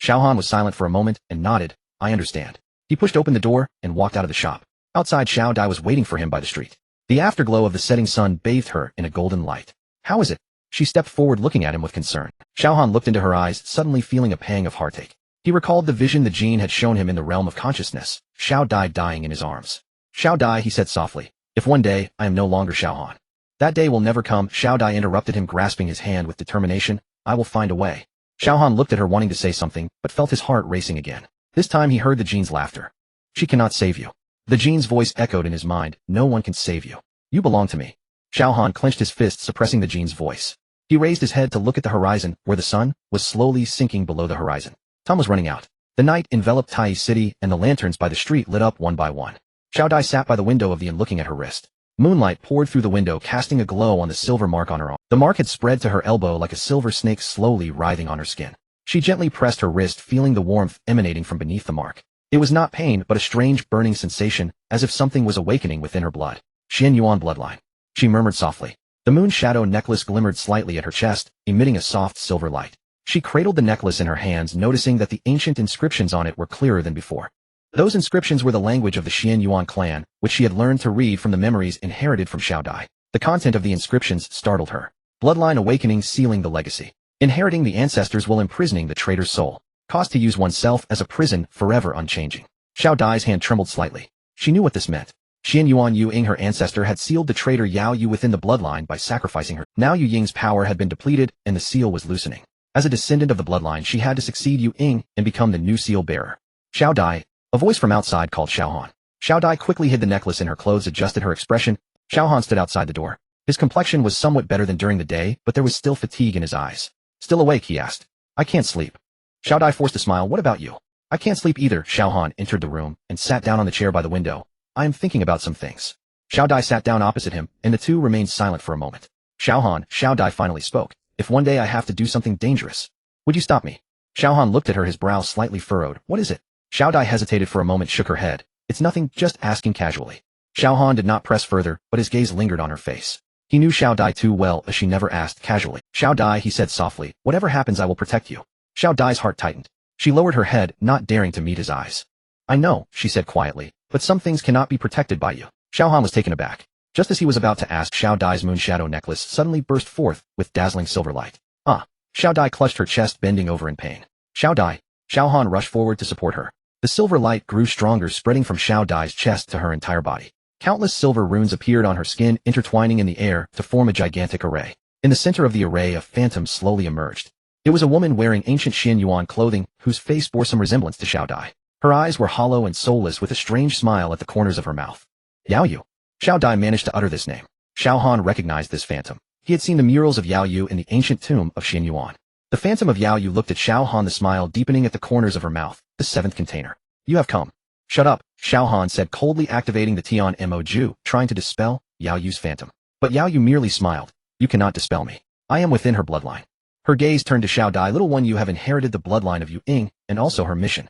Xiao Han was silent for a moment and nodded. I understand. He pushed open the door and walked out of the shop. Outside, Xiao Dai was waiting for him by the street. The afterglow of the setting sun bathed her in a golden light. How is it? She stepped forward, looking at him with concern. Xiao Han looked into her eyes, suddenly feeling a pang of heartache. He recalled the vision the gene had shown him in the realm of consciousness, Xiao Dai dying in his arms. Xiao Dai, he said softly, if one day I am no longer Xiao Han. That day will never come. Xiao Dai interrupted him, grasping his hand with determination. I will find a way. Xiao Han looked at her, wanting to say something, but felt his heart racing again. This time he heard the gene's laughter. She cannot save you. The gene's voice echoed in his mind. No one can save you. You belong to me. Xiao Han clenched his fist, suppressing the gene's voice. He raised his head to look at the horizon, where the sun was slowly sinking below the horizon. Time was running out. The night enveloped Tai's city, and the lanterns by the street lit up one by one. Xiao Dai sat by the window of the inn, looking at her wrist. Moonlight poured through the window, casting a glow on the silver mark on her arm. The mark had spread to her elbow like a silver snake, slowly writhing on her skin. She gently pressed her wrist, feeling the warmth emanating from beneath the mark. It was not pain, but a strange burning sensation, as if something was awakening within her blood. Xian Yuan bloodline. She murmured softly. The moon shadow necklace glimmered slightly at her chest, emitting a soft silver light. She cradled the necklace in her hands, noticing that the ancient inscriptions on it were clearer than before. Those inscriptions were the language of the Xian Yuan clan, which she had learned to read from the memories inherited from Xiao Dai. The content of the inscriptions startled her. Bloodline awakening, sealing the legacy. Inheriting the ancestors while imprisoning the traitor's soul. Caused to use oneself as a prison, forever unchanging. Xiao Dai's hand trembled slightly. She knew what this meant. Xian Yuan Yu Ying, her ancestor, had sealed the traitor Yao Yu within the bloodline by sacrificing her. Now Yu Ying's power had been depleted, and the seal was loosening. As a descendant of the bloodline, she had to succeed Yu Ying and become the new seal bearer. Xiao Dai. A voice from outside called Xiao Han. Xiao Dai quickly hid the necklace in her clothes, adjusted her expression. Xiao Han stood outside the door. His complexion was somewhat better than during the day, but there was still fatigue in his eyes. Still awake, he asked. I can't sleep. Xiao Dai forced a smile. What about you? I can't sleep either. Xiao Han entered the room and sat down on the chair by the window. I am thinking about some things. Xiao Dai sat down opposite him, and the two remained silent for a moment. Xiao Dai finally spoke. If one day I have to do something dangerous, would you stop me? Xiao Han looked at her, his brow slightly furrowed. What is it? Xiao Dai hesitated for a moment, shook her head. It's nothing, just asking casually. Xiao Han did not press further, but his gaze lingered on her face. He knew Xiao Dai too well, as she never asked casually. Xiao Dai, he said softly, whatever happens I will protect you. Xiao Dai's heart tightened. She lowered her head, not daring to meet his eyes. I know, she said quietly, but some things cannot be protected by you. Xiao Han was taken aback. Just as he was about to ask, Xiao Dai's moonshadow necklace suddenly burst forth with dazzling silver light. Ah! Xiao Dai clutched her chest, bending over in pain. Xiao Dai! Xiao Han rushed forward to support her. The silver light grew stronger, spreading from Xiao Dai's chest to her entire body. Countless silver runes appeared on her skin, intertwining in the air to form a gigantic array. In the center of the array, a phantom slowly emerged. It was a woman wearing ancient Xin Yuan clothing, whose face bore some resemblance to Xiao Dai. Her eyes were hollow and soulless, with a strange smile at the corners of her mouth. Yao Yu. Xiao Dai managed to utter this name. Xiao Han recognized this phantom. He had seen the murals of Yao Yu in the ancient tomb of Xin Yuan. The phantom of Yao Yu looked at Xiao Han, the smile deepening at the corners of her mouth. The seventh container. You have come. Shut up, Xiao Han said, coldly activating the Tian Mo Ju, trying to dispel Yao Yu's phantom. But Yao Yu merely smiled. You cannot dispel me. I am within her bloodline. Her gaze turned to Xiao Dai. Little one, you have inherited the bloodline of Yu Ying, and also her mission.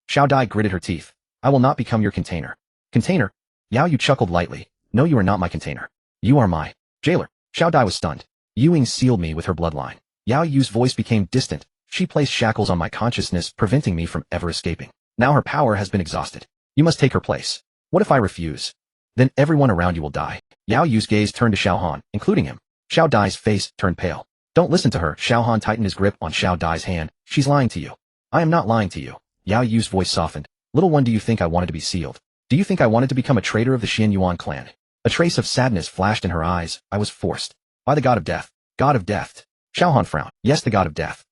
Xiao Dai gritted her teeth. I will not become your container. Container? Yao Yu chuckled lightly. No, you are not my container. You are my jailer. Xiao Dai was stunned. Yu Ying sealed me with her bloodline. Yao Yu's voice became distant. She placed shackles on my consciousness, preventing me from ever escaping. Now her power has been exhausted. You must take her place. What if I refuse? Then everyone around you will die. Yao Yu's gaze turned to Xiao Han, including him. Xiao Dai's face turned pale. Don't listen to her. Xiao Han tightened his grip on Xiao Dai's hand. She's lying to you. I am not lying to you. Yao Yu's voice softened. Little one, do you think I wanted to be sealed? Do you think I wanted to become a traitor of the Xin Yuan clan? A trace of sadness flashed in her eyes. I was forced. By the god of death. God of death. Xiao Han frowned. Yes, the god of death.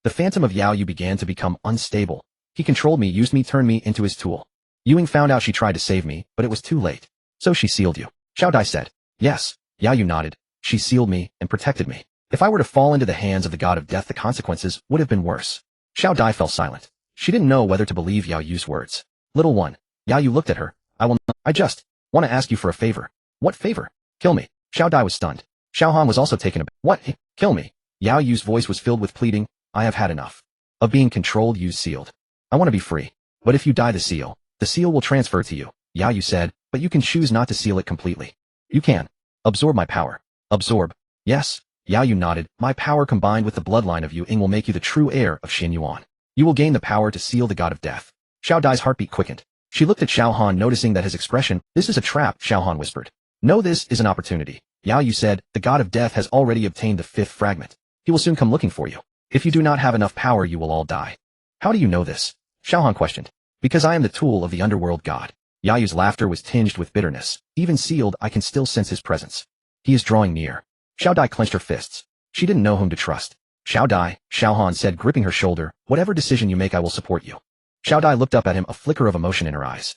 The phantom of Yao Yu began to become unstable. He controlled me, used me, turned me into his tool. Yu Ying found out. She tried to save me, but it was too late. So she sealed you. Xiao Dai said. Yes. Yao Yu nodded. She sealed me and protected me. If I were to fall into the hands of the god of death, the consequences would have been worse. Xiao Dai fell silent. She didn't know whether to believe Yao Yu's words. Little one. Yao Yu looked at her. I just want to ask you for a favor. What favor? Kill me. Xiao Dai was stunned. Xiao Han was also taken aback. What? Kill me. Yao Yu's voice was filled with pleading. I have had enough of being controlled, used, sealed. I want to be free. But if you die, the seal will transfer to you. Yao Yu said, but you can choose not to seal it completely. You can absorb my power. Absorb. Yes. Yao Yu nodded. My power combined with the bloodline of Yu Ying will make you the true heir of Xin Yuan. You will gain the power to seal the god of death. Xiao Dai's heartbeat quickened. She looked at Xiao Han, noticing that his expression. This is a trap, Xiao Han whispered. No, this is an opportunity. Yao Yu said, the god of death has already obtained the fifth fragment. He will soon come looking for you. If you do not have enough power, you will all die. How do you know this? Xiao Han questioned. Because I am the tool of the underworld god. Yao Yu's laughter was tinged with bitterness. Even sealed, I can still sense his presence. He is drawing near. Xiao Dai clenched her fists. She didn't know whom to trust. Xiao Dai, Xiao Han said, gripping her shoulder, whatever decision you make, I will support you. Xiao Dai looked up at him, a flicker of emotion in her eyes.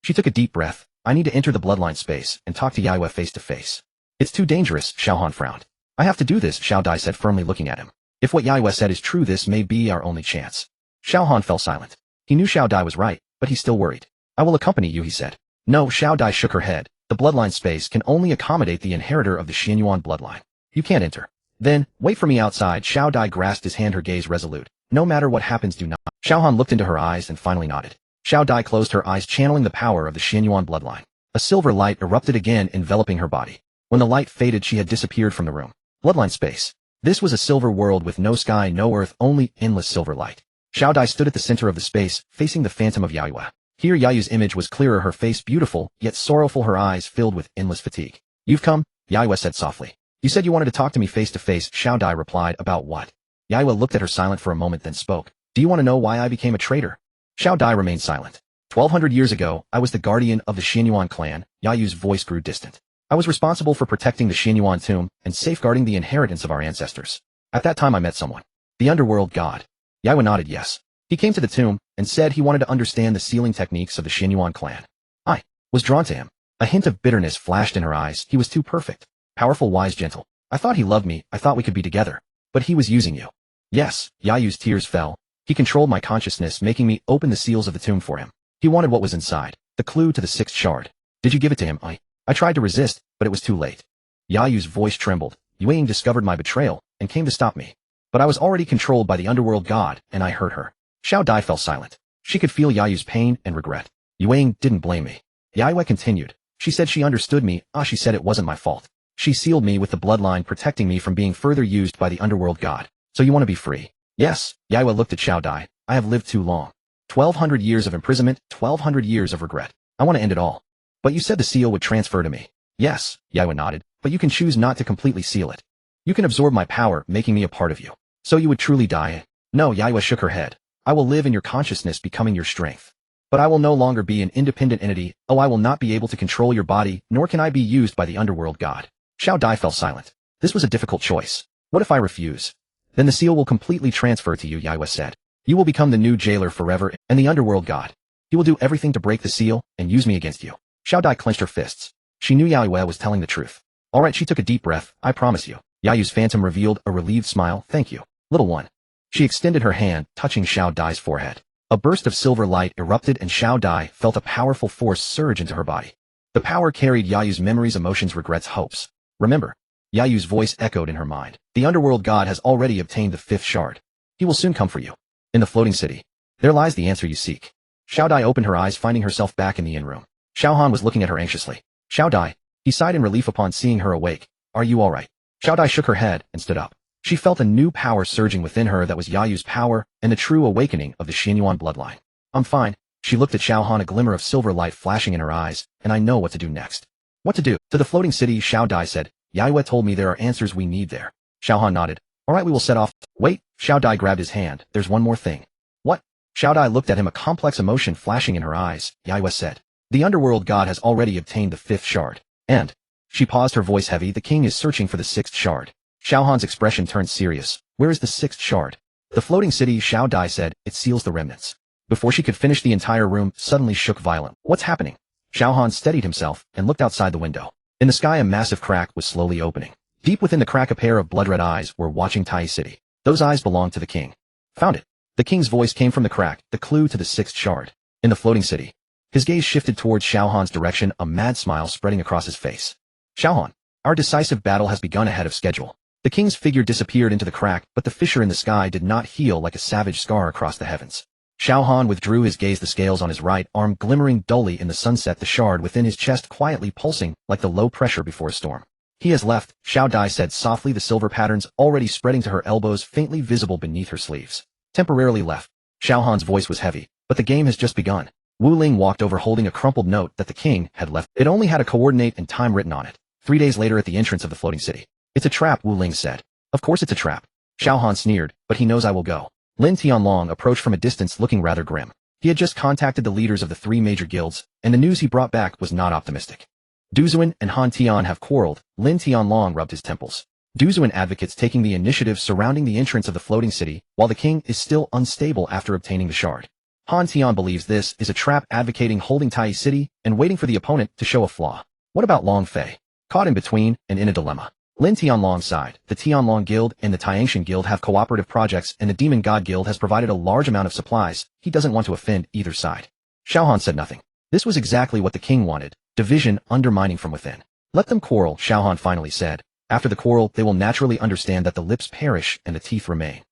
She took a deep breath. I need to enter the bloodline space and talk to Yao Yu face to face. It's too dangerous, Xiao Han frowned. I have to do this, Xiao Dai said, firmly looking at him. If what Yao Yu said is true, this may be our only chance. Xiao Han fell silent. He knew Xiao Dai was right, but he still worried. I will accompany you, he said. No, Xiao Dai shook her head. The bloodline space can only accommodate the inheritor of the Xin Yuan bloodline. You can't enter. Then, wait for me outside. Xiao Dai grasped his hand, her gaze resolute. No matter what happens, do not. Xiao Han looked into her eyes and finally nodded. Xiao Dai closed her eyes, channeling the power of the Xin Yuan bloodline. A silver light erupted again, enveloping her body. When the light faded, she had disappeared from the room. Bloodline space. This was a silver world with no sky, no earth, only endless silver light. Xiao Dai stood at the center of the space, facing the phantom of Yao Yu. Here Yao Yu's image was clearer, her face beautiful, yet sorrowful, her eyes filled with endless fatigue. You've come? Yao Yu said softly. You said you wanted to talk to me face to face, Xiao Dai replied. About what? Yao Yu looked at her silent for a moment, then spoke. Do you want to know why I became a traitor? Xiao Dai remained silent. 1200 years ago, I was the guardian of the Xin Yuan clan. Yao Yu's voice grew distant. I was responsible for protecting the Xin Yuan tomb and safeguarding the inheritance of our ancestors. At that time I met someone. The underworld god. Yao Yu nodded yes. He came to the tomb and said he wanted to understand the sealing techniques of the Xin Yuan clan. I was drawn to him. A hint of bitterness flashed in her eyes. He was too perfect. Powerful, wise, gentle. I thought he loved me. I thought we could be together. But he was using you. Yes, Yao Yu's tears fell. He controlled my consciousness, making me open the seals of the tomb for him. He wanted what was inside, the clue to the sixth shard. Did you give it to him? I tried to resist, but it was too late. Yao Yu's voice trembled. Yu Ying discovered my betrayal and came to stop me. But I was already controlled by the underworld god, and I hurt her. Xiao Dai fell silent. She could feel Yao Yu's pain and regret. Yu Ying didn't blame me. Yao Yu continued. She said she understood me. She said it wasn't my fault. She sealed me with the bloodline, protecting me from being further used by the underworld god. So you want to be free? Yes. Yao Yu looked at Xiao Dai. I have lived too long. 1200 years of imprisonment, 1200 years of regret. I want to end it all. But you said the seal would transfer to me. Yes, Yaiwa nodded, but you can choose not to completely seal it. You can absorb my power, making me a part of you. So you would truly die? No, Yaiwa shook her head. I will live in your consciousness, becoming your strength. But I will no longer be an independent entity. Oh, I will not be able to control your body, nor can I be used by the underworld god. Xiao Dai fell silent. This was a difficult choice. What if I refuse? Then the seal will completely transfer to you, Yaiwa said. You will become the new jailer forever, and the underworld god. He will do everything to break the seal, and use me against you. Xiao Dai clenched her fists. She knew Yaiwa was telling the truth. Alright, she took a deep breath. I promise you. Yayu's phantom revealed a relieved smile. Thank you, little one. She extended her hand, touching Xiao Dai's forehead. A burst of silver light erupted and Xiao Dai felt a powerful force surge into her body. The power carried Yayu's memories, emotions, regrets, hopes. Remember. Yayu's voice echoed in her mind. The underworld god has already obtained the 5th shard. He will soon come for you. In the floating city. There lies the answer you seek. Xiao Dai opened her eyes, finding herself back in the inn room. Xiao Han was looking at her anxiously. Xiao Dai. He sighed in relief upon seeing her awake. Are you alright? Xiao Dai shook her head and stood up. She felt a new power surging within her that was Yayu's power and the true awakening of the Xianyuan bloodline. I'm fine. She looked at Xiao Han, a glimmer of silver light flashing in her eyes, and I know what to do next. What to do? To the floating city, Xiao Dai said. Yaiwa told me there are answers we need there. Xiao Han nodded. Alright, we will set off. Wait, Xiao Dai grabbed his hand. There's one more thing. What? Xiao Dai looked at him, a complex emotion flashing in her eyes. Yaiwa said. The underworld god has already obtained the 5th shard. And. She paused, her voice heavy. The king is searching for the 6th shard. Xiao Han's expression turned serious. Where is the 6th shard? The floating city, Xiao Dai said. It seals the remnants. Before she could finish, the entire room suddenly shook violently. What's happening? Xiao Han steadied himself and looked outside the window. In the sky, a massive crack was slowly opening. Deep within the crack, a pair of blood-red eyes were watching Tai City. Those eyes belonged to the king. Found it. The king's voice came from the crack, the clue to the 6th shard. In the floating city. His gaze shifted towards Xiao Han's direction, a mad smile spreading across his face. Xiao Han, our decisive battle has begun ahead of schedule. The king's figure disappeared into the crack, but the fissure in the sky did not heal like a savage scar across the heavens. Xiao Han withdrew his gaze, the scales on his right arm glimmering dully in the sunset, the shard within his chest quietly pulsing like the low pressure before a storm. He has left, Xiao Dai said softly, the silver patterns already spreading to her elbows, faintly visible beneath her sleeves. Temporarily left. Xiao Han's voice was heavy, but the game has just begun. Wu Ling walked over holding a crumpled note that the king had left. It only had a coordinate and time written on it. 3 days later at the entrance of the floating city. It's a trap, Wu Ling said. Of course it's a trap. Xiao Han sneered, but he knows I will go. Lin Tianlong approached from a distance looking rather grim. He had just contacted the leaders of the 3 major guilds, and the news he brought back was not optimistic. Duzuan and Han Tian have quarreled. Lin Tianlong rubbed his temples. Duzuan advocates taking the initiative surrounding the entrance of the floating city, while the king is still unstable after obtaining the shard. Han Tian believes this is a trap, advocating holding Tai City and waiting for the opponent to show a flaw. What about Long Fei? Caught in between and in a dilemma. Lin Tianlong sighed. The Tianlong Guild and the Tiangshan Guild have cooperative projects, and the Demon God Guild has provided a large amount of supplies. He doesn't want to offend either side. Xiao Han said nothing. This was exactly what the king wanted. Division, undermining from within. Let them quarrel, Xiao Han finally said. After the quarrel, they will naturally understand that the lips perish and the teeth remain.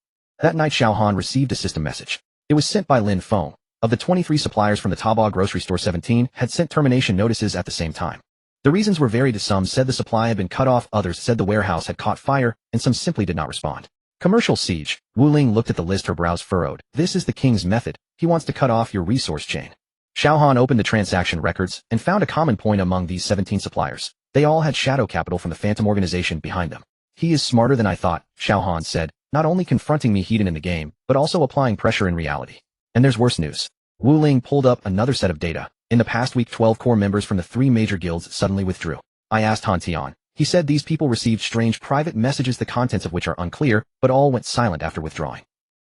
That night Xiao Han received a system message. It was sent by Lin Feng. Of the 23 suppliers from the Taobao grocery store, 17 had sent termination notices at the same time. The reasons were varied. Some said the supply had been cut off, others said the warehouse had caught fire, and some simply did not respond. Commercial siege. Wu Ling looked at the list, her brows furrowed. This is the king's method. He wants to cut off your resource chain. Xiao Han opened the transaction records and found a common point among these 17 suppliers. They all had shadow capital from the Phantom organization behind them. He is smarter than I thought, Xiao Han said, not only confronting me hidden in the game, but also applying pressure in reality. And there's worse news. Wu Ling pulled up another set of data. In the past week, 12 core members from the 3 major guilds suddenly withdrew. I asked Han Tian. He said these people received strange private messages, the contents of which are unclear, but all went silent after withdrawing.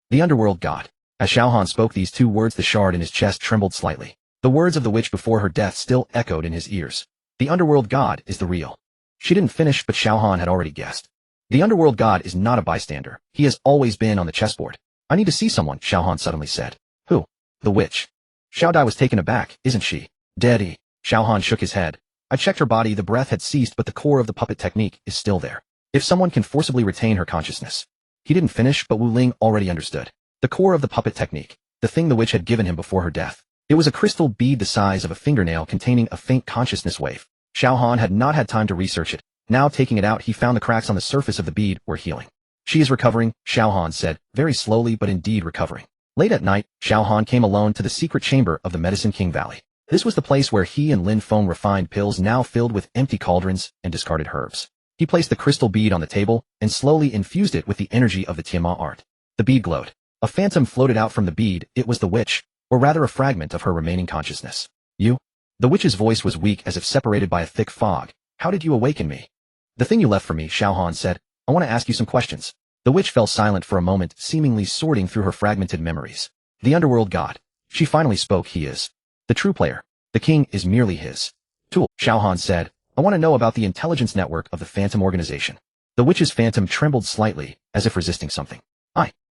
The underworld god. As Xiao Han spoke these 2 words, the shard in his chest trembled slightly. The words of the witch before her death still echoed in his ears. The underworld god is the real. She didn't finish, but Xiao Han had already guessed. The underworld god is not a bystander. He has always been on the chessboard. I need to see someone, Xiao Han suddenly said. Who? The witch. Xiao Dai was taken aback. Isn't she dead? Xiao Han shook his head. I checked her body, the breath had ceased, but the core of the puppet technique is still there. If someone can forcibly retain her consciousness. He didn't finish, but Wu Ling already understood. The core of the puppet technique, the thing the witch had given him before her death. It was a crystal bead the size of a fingernail containing a faint consciousness wave. Xiao Han had not had time to research it. Now taking it out, he found the cracks on the surface of the bead were healing. She is recovering, Xiao Han said, very slowly but indeed recovering. Late at night, Xiao Han came alone to the secret chamber of the Medicine King Valley. This was the place where he and Lin Feng refined pills now filled with empty cauldrons and discarded herbs. He placed the crystal bead on the table and slowly infused it with the energy of the Tiamat art. The bead glowed. A phantom floated out from the bead. It was the witch, or rather a fragment of her remaining consciousness. You? The witch's voice was weak as if separated by a thick fog. How did you awaken me? The thing you left for me, Xiao Han said. I want to ask you some questions. The witch fell silent for a moment, seemingly sorting through her fragmented memories. The underworld god. She finally spoke. He is the true player. The king is merely his tool. Xiao Han said, I want to know about the intelligence network of the Phantom organization. The witch's phantom trembled slightly, as if resisting something.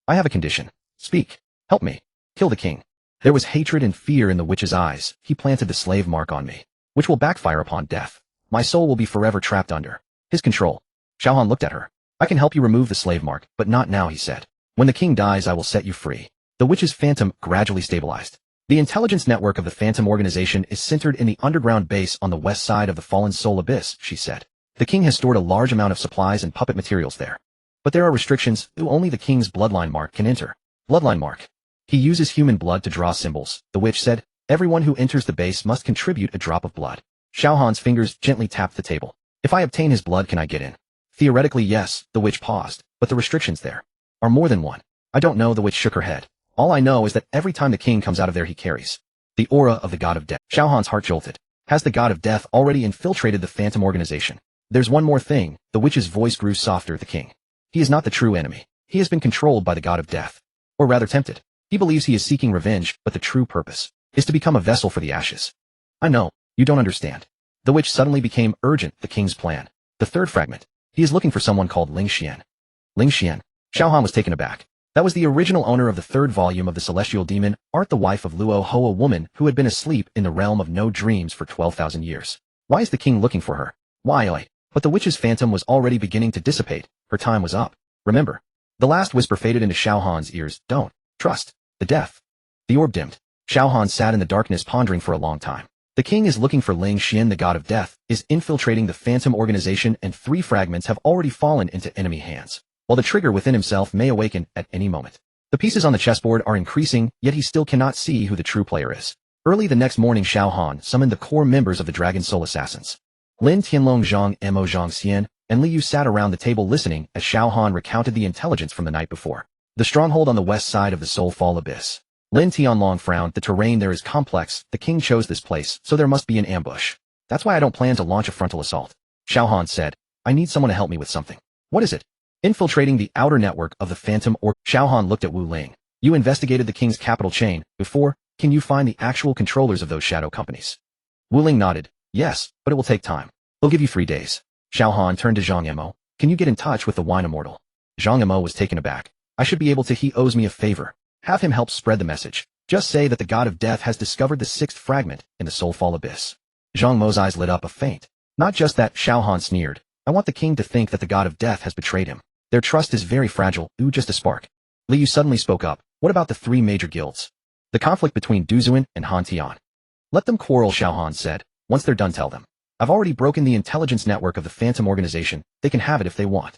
I have a condition. Speak. Help me. Kill the king. There was hatred and fear in the witch's eyes. He planted the slave mark on me, which will backfire upon death. My soul will be forever trapped under his control. Xiao Han looked at her. I can help you remove the slave mark, but not now, he said. When the king dies, I will set you free. The witch's phantom gradually stabilized. The intelligence network of the Phantom organization is centered in the underground base on the west side of the fallen soul abyss, she said. The king has stored a large amount of supplies and puppet materials there. But there are restrictions. Only the king's bloodline mark can enter. Bloodline mark. He uses human blood to draw symbols, the witch said. Everyone who enters the base must contribute a drop of blood. Xiao Han's fingers gently tapped the table. If I obtain his blood, can I get in? Theoretically, yes, the witch paused, but the restrictions there are more than one. I don't know, the witch shook her head. All I know is that every time the king comes out of there, he carries the aura of the god of death. Xiao Han's heart jolted. Has the god of death already infiltrated the Phantom organization? There's one more thing. The witch's voice grew softer. The king. He is not the true enemy. He has been controlled by the god of death. Or rather tempted. He believes he is seeking revenge, but the true purpose is to become a vessel for the ashes. I know. You don't understand. The witch suddenly became urgent. The king's plan. The third fragment. He is looking for someone called Ling Xian. Ling Xian. Xiao Han was taken aback. That was the original owner of the third volume of the Celestial Demon, art, the wife of Luo Ho, a woman who had been asleep in the realm of no dreams for 12,000 years. Why is the king looking for her? Why? But the witch's phantom was already beginning to dissipate. Her time was up. Remember. The last whisper faded into Xiao Han's ears. Don't trust the death. The orb dimmed. Xiao Han sat in the darkness pondering for a long time. The king is looking for Ling Xian, the god of death, is infiltrating the Phantom organization, and 3 fragments have already fallen into enemy hands, while the trigger within himself may awaken at any moment. The pieces on the chessboard are increasing, yet he still cannot see who the true player is. Early the next morning, Xiao Han summoned the core members of the Dragon Soul Assassins. Lin Tianlong, Zhang Mo, Zhang Xian, and Li Yu sat around the table listening as Xiao Han recounted the intelligence from the night before. The stronghold on the west side of the Soul Fall Abyss. Lin Tianlong frowned. The terrain there is complex. The king chose this place, so there must be an ambush. That's why I don't plan to launch a frontal assault. Xiao Han said, I need someone to help me with something. What is it? Infiltrating the outer network of the Phantom or Xiao Han looked at Wu Ling. You investigated the king's capital chain before. Can you find the actual controllers of those shadow companies? Wu Ling nodded. Yes, but it will take time. He'll give you 3 days. Xiao Han turned to Zhang Mo. Can you get in touch with the Wine Immortal? Zhang Mo was taken aback. I should be able to. He owes me a favor. Have him help spread the message. Just say that the god of death has discovered the 6th fragment in the Soul Fall Abyss. Zhang Mo's eyes lit up a faint. Not just that, Xiao Han sneered. I want the king to think that the god of death has betrayed him. Their trust is very fragile. Just a spark. Li Yu suddenly spoke up. What about the 3 major guilds? The conflict between Duzuan and Han Tian. Let them quarrel, Xiao Han said. Once they're done, tell them. I've already broken the intelligence network of the Phantom organization. They can have it if they want.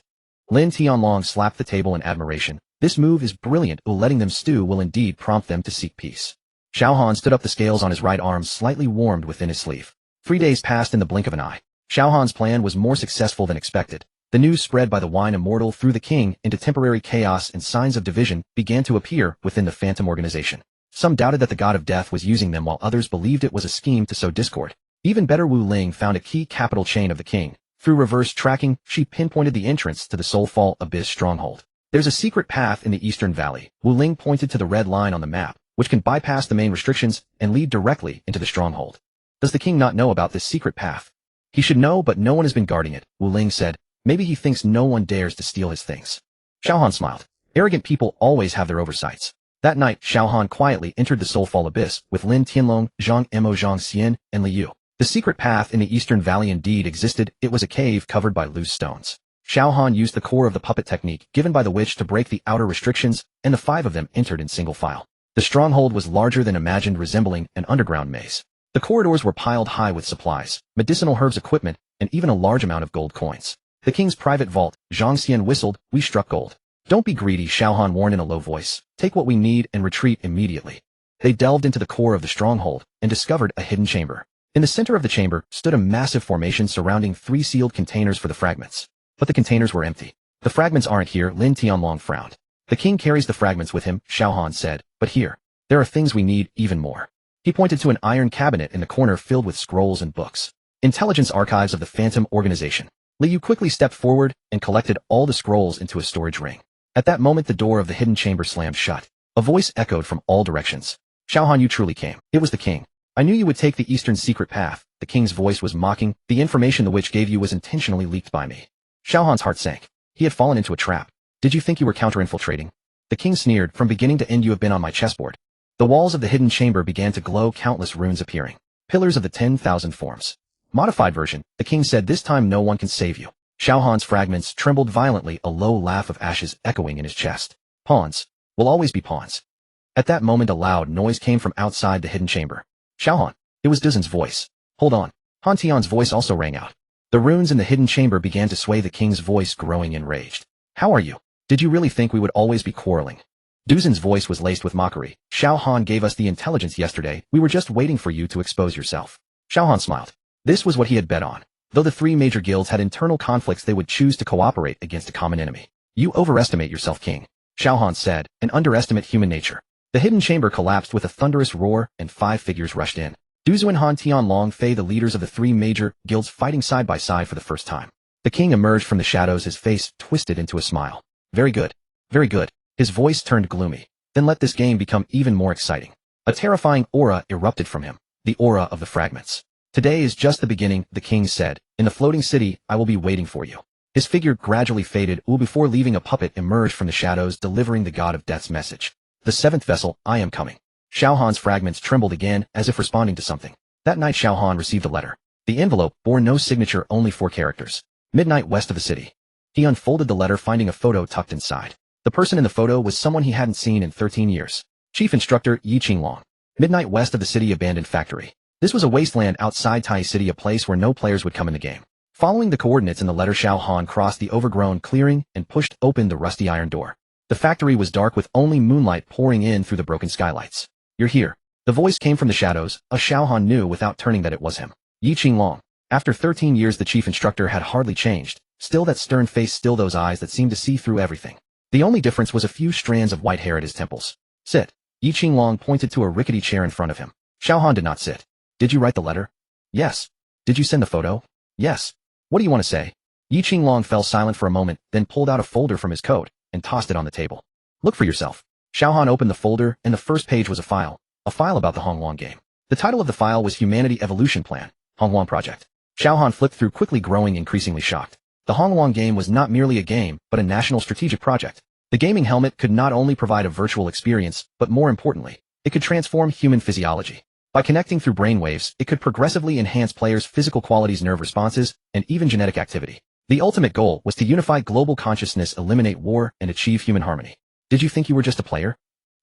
Lin Tianlong slapped the table in admiration. This move is brilliant. Letting them stew will indeed prompt them to seek peace. Xiao Han stood up, the scales on his right arm slightly warmed within his sleeve. 3 days passed in the blink of an eye. Xiao Han's plan was more successful than expected. The news spread by the Wine Immortal through the king into temporary chaos, and signs of division began to appear within the Phantom organization. Some doubted that the god of death was using them, while others believed it was a scheme to sow discord. Even better, Wu Ling found a key capital chain of the king. Through reverse tracking, she pinpointed the entrance to the Soul Fall Abyss stronghold. There's a secret path in the Eastern Valley. Wu Ling pointed to the red line on the map, which can bypass the main restrictions and lead directly into the stronghold. Does the king not know about this secret path? He should know, but no one has been guarding it, Wu Ling said. Maybe he thinks no one dares to steal his things. Xiao Han smiled. Arrogant people always have their oversights. That night, Xiao Han quietly entered the Soul Fall Abyss with Lin Tianlong, Zhang Mo, Zhang Xian, and Li Yu. The secret path in the Eastern Valley indeed existed. It was a cave covered by loose stones. Xiao Han used the core of the puppet technique given by the witch to break the outer restrictions, and the 5 of them entered in single file. The stronghold was larger than imagined, resembling an underground maze. The corridors were piled high with supplies, medicinal herbs, equipment, and even a large amount of gold coins. The king's private vault. Zhang Xian whistled. We struck gold. Don't be greedy, Xiao Han warned in a low voice. Take what we need and retreat immediately. They delved into the core of the stronghold and discovered a hidden chamber. In the center of the chamber stood a massive formation surrounding 3 sealed containers for the fragments. But the containers were empty. The fragments aren't here, Lin Tianlong frowned. The king carries the fragments with him, Xiao Han said, but here, there are things we need even more. He pointed to an iron cabinet in the corner filled with scrolls and books. Intelligence archives of the Phantom Organization. Liu quickly stepped forward and collected all the scrolls into a storage ring. At that moment the door of the hidden chamber slammed shut. A voice echoed from all directions. Xiao Han, you truly came. It was the king. I knew you would take the eastern secret path. The king's voice was mocking. The information the witch gave you was intentionally leaked by me. Xiao Han's heart sank. He had fallen into a trap. Did you think you were counter-infiltrating? The king sneered. From beginning to end you have been on my chessboard. The walls of the hidden chamber began to glow, countless runes appearing. Pillars of the 10,000 forms. Modified version, the king said, this time no one can save you. Xiao Han's fragments trembled violently, a low laugh of ashes echoing in his chest. Pawns. Will always be pawns. At that moment a loud noise came from outside the hidden chamber. Xiao Han. It was Duzin's voice. Hold on. Han Tian's voice also rang out. The runes in the hidden chamber began to sway, the king's voice growing enraged. How are you? Did you really think we would always be quarreling? Duzin's voice was laced with mockery. Xiao Han gave us the intelligence yesterday. We were just waiting for you to expose yourself. Xiao Han smiled. This was what he had bet on. Though the 3 major guilds had internal conflicts, they would choose to cooperate against a common enemy. You overestimate yourself, king. Xiao Han said, and underestimate human nature. The hidden chamber collapsed with a thunderous roar, and 5 figures rushed in. Duzu and Han Tianlong Fei, the leaders of the 3 major guilds, fighting side by side for the first time. The king emerged from the shadows, his face twisted into a smile. Very good. Very good. His voice turned gloomy. Then let this game become even more exciting. A terrifying aura erupted from him. The aura of the fragments. Today is just the beginning, the king said. In the floating city, I will be waiting for you. His figure gradually faded, before leaving a puppet emerged from the shadows, delivering the god of death's message. The 7th vessel, I am coming. Xiao Han's fragments trembled again, as if responding to something. That night Xiao Han received a letter. The envelope bore no signature, only 4 characters. Midnight west of the city. He unfolded the letter, finding a photo tucked inside. The person in the photo was someone he hadn't seen in 13 years. Chief Instructor Yi Qinglong. Midnight west of the city, abandoned factory. This was a wasteland outside Tai City, a place where no players would come in the game. Following the coordinates in the letter, Xiao Han crossed the overgrown clearing and pushed open the rusty iron door. The factory was dark, with only moonlight pouring in through the broken skylights. You're here. The voice came from the shadows. Xiao Han knew without turning that it was him. Yi Qinglong. After 13 years the chief instructor had hardly changed. Still that stern face, still those eyes that seemed to see through everything. The only difference was a few strands of white hair at his temples. Sit. Yi Qinglong pointed to a rickety chair in front of him. Xiao Han did not sit. Did you write the letter? Yes. Did you send the photo? Yes. What do you want to say? Yi Qinglong fell silent for a moment, then pulled out a folder from his coat and tossed it on the table. Look for yourself. Xiao Han opened the folder, and the first page was a file about the Hongwang game. The title of the file was Humanity Evolution Plan, Hongwang Project. Xiao Han flipped through quickly, growing increasingly shocked. The Hongwang game was not merely a game, but a national strategic project. The gaming helmet could not only provide a virtual experience, but more importantly, it could transform human physiology. By connecting through brainwaves, it could progressively enhance players' physical qualities, nerve responses, and even genetic activity. The ultimate goal was to unify global consciousness, eliminate war, and achieve human harmony. Did you think you were just a player?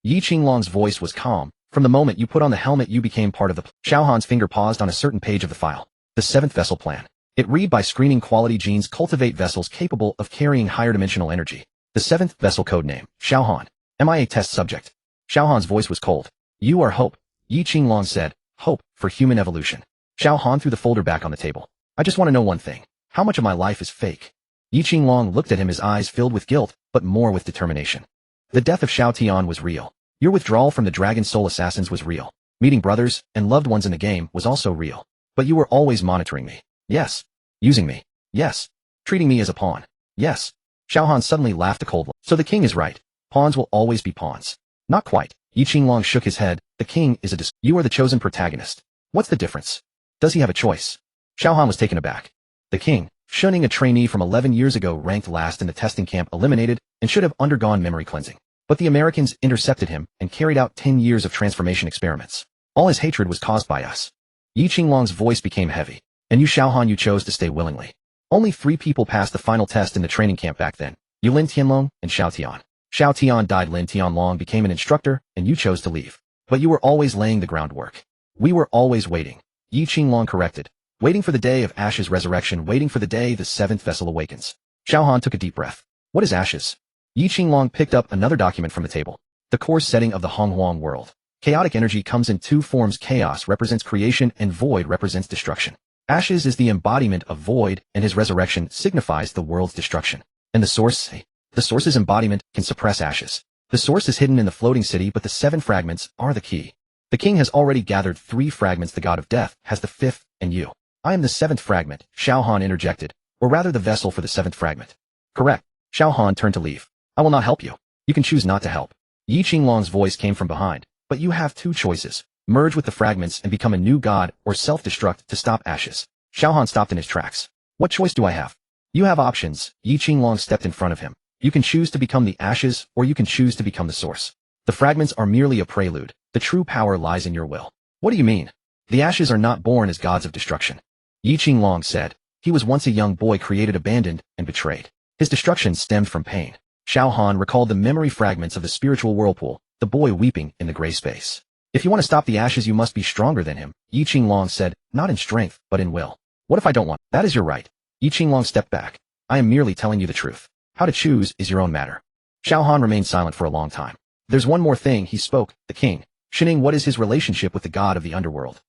Yi Qinglong's voice was calm. From the moment you put on the helmet, you became part of the Xiao Han's finger paused on a certain page of the file. The 7th vessel plan. It read, by screening quality genes, cultivate vessels capable of carrying higher dimensional energy. The 7th vessel codename, Xiao Han. MIA test subject. Xiao Han's voice was cold. You are hope. Yi Qinglong said, hope for human evolution. Xiao Han threw the folder back on the table. I just want to know one thing. How much of my life is fake? Yi Qinglong looked at him, his eyes filled with guilt, but more with determination. The death of Xiao Tian was real. Your withdrawal from the Dragon Soul Assassins was real. Meeting brothers and loved ones in the game was also real. But you were always monitoring me. Yes. Using me. Yes. Treating me as a pawn. Yes. Xiao Han suddenly laughed a cold laugh. So the king is right. Pawns will always be pawns. Not quite. Yi Qinglong shook his head. The king is you are the chosen protagonist. What's the difference? Does he have a choice? Xiao Han was taken aback. The king, shunning a trainee from 11 years ago, ranked last in the testing camp, eliminated, and should have undergone memory cleansing. But the Americans intercepted him and carried out 10 years of transformation experiments. All his hatred was caused by us. Yi Qinglong's voice became heavy. And you, Xiao Han, you chose to stay willingly. Only 3 people passed the final test in the training camp back then. You, Lin Tianlong, and Xiao Tian. Xiao Tian died, Lin Tianlong became an instructor, and you chose to leave. But you were always laying the groundwork. We were always waiting. Yi Qinglong corrected. Waiting for the day of Ashes' resurrection, waiting for the day the 7th vessel awakens. Xiao Han took a deep breath. What is Ashes? Yi Qinglong picked up another document from the table. The course setting of the Honghuang world. Chaotic energy comes in two forms. Chaos represents creation and void represents destruction. Ashes is the embodiment of void, and his resurrection signifies the world's destruction. And the source's embodiment can suppress ashes. The source is hidden in the floating city, but the 7 fragments are the key. The king has already gathered 3 fragments. The god of death has the 5th, and you. I am the 7th fragment, Xiao Han interjected, or rather the vessel for the 7th fragment. Correct. Xiao Han turned to leave. I will not help you. You can choose not to help. Yi Qinglong's voice came from behind. But you have 2 choices. Merge with the fragments and become a new god, or self-destruct to stop ashes. Xiao Han stopped in his tracks. What choice do I have? You have options. Yi Qinglong stepped in front of him. You can choose to become the ashes, or you can choose to become the source. The fragments are merely a prelude. The true power lies in your will. What do you mean? The ashes are not born as gods of destruction. Yi Qinglong said. He was once a young boy created abandoned and betrayed. His destruction stemmed from pain. Xiao Han recalled the memory fragments of the spiritual whirlpool, the boy weeping in the gray space. If you want to stop the ashes, you must be stronger than him, Yi Qinglong said, not in strength, but in will. What if I don't want? That is your right. Yi Qinglong stepped back. I am merely telling you the truth. How to choose is your own matter. Xiao Han remained silent for a long time. There's one more thing, he spoke, the king. Shining, what is his relationship with the god of the underworld?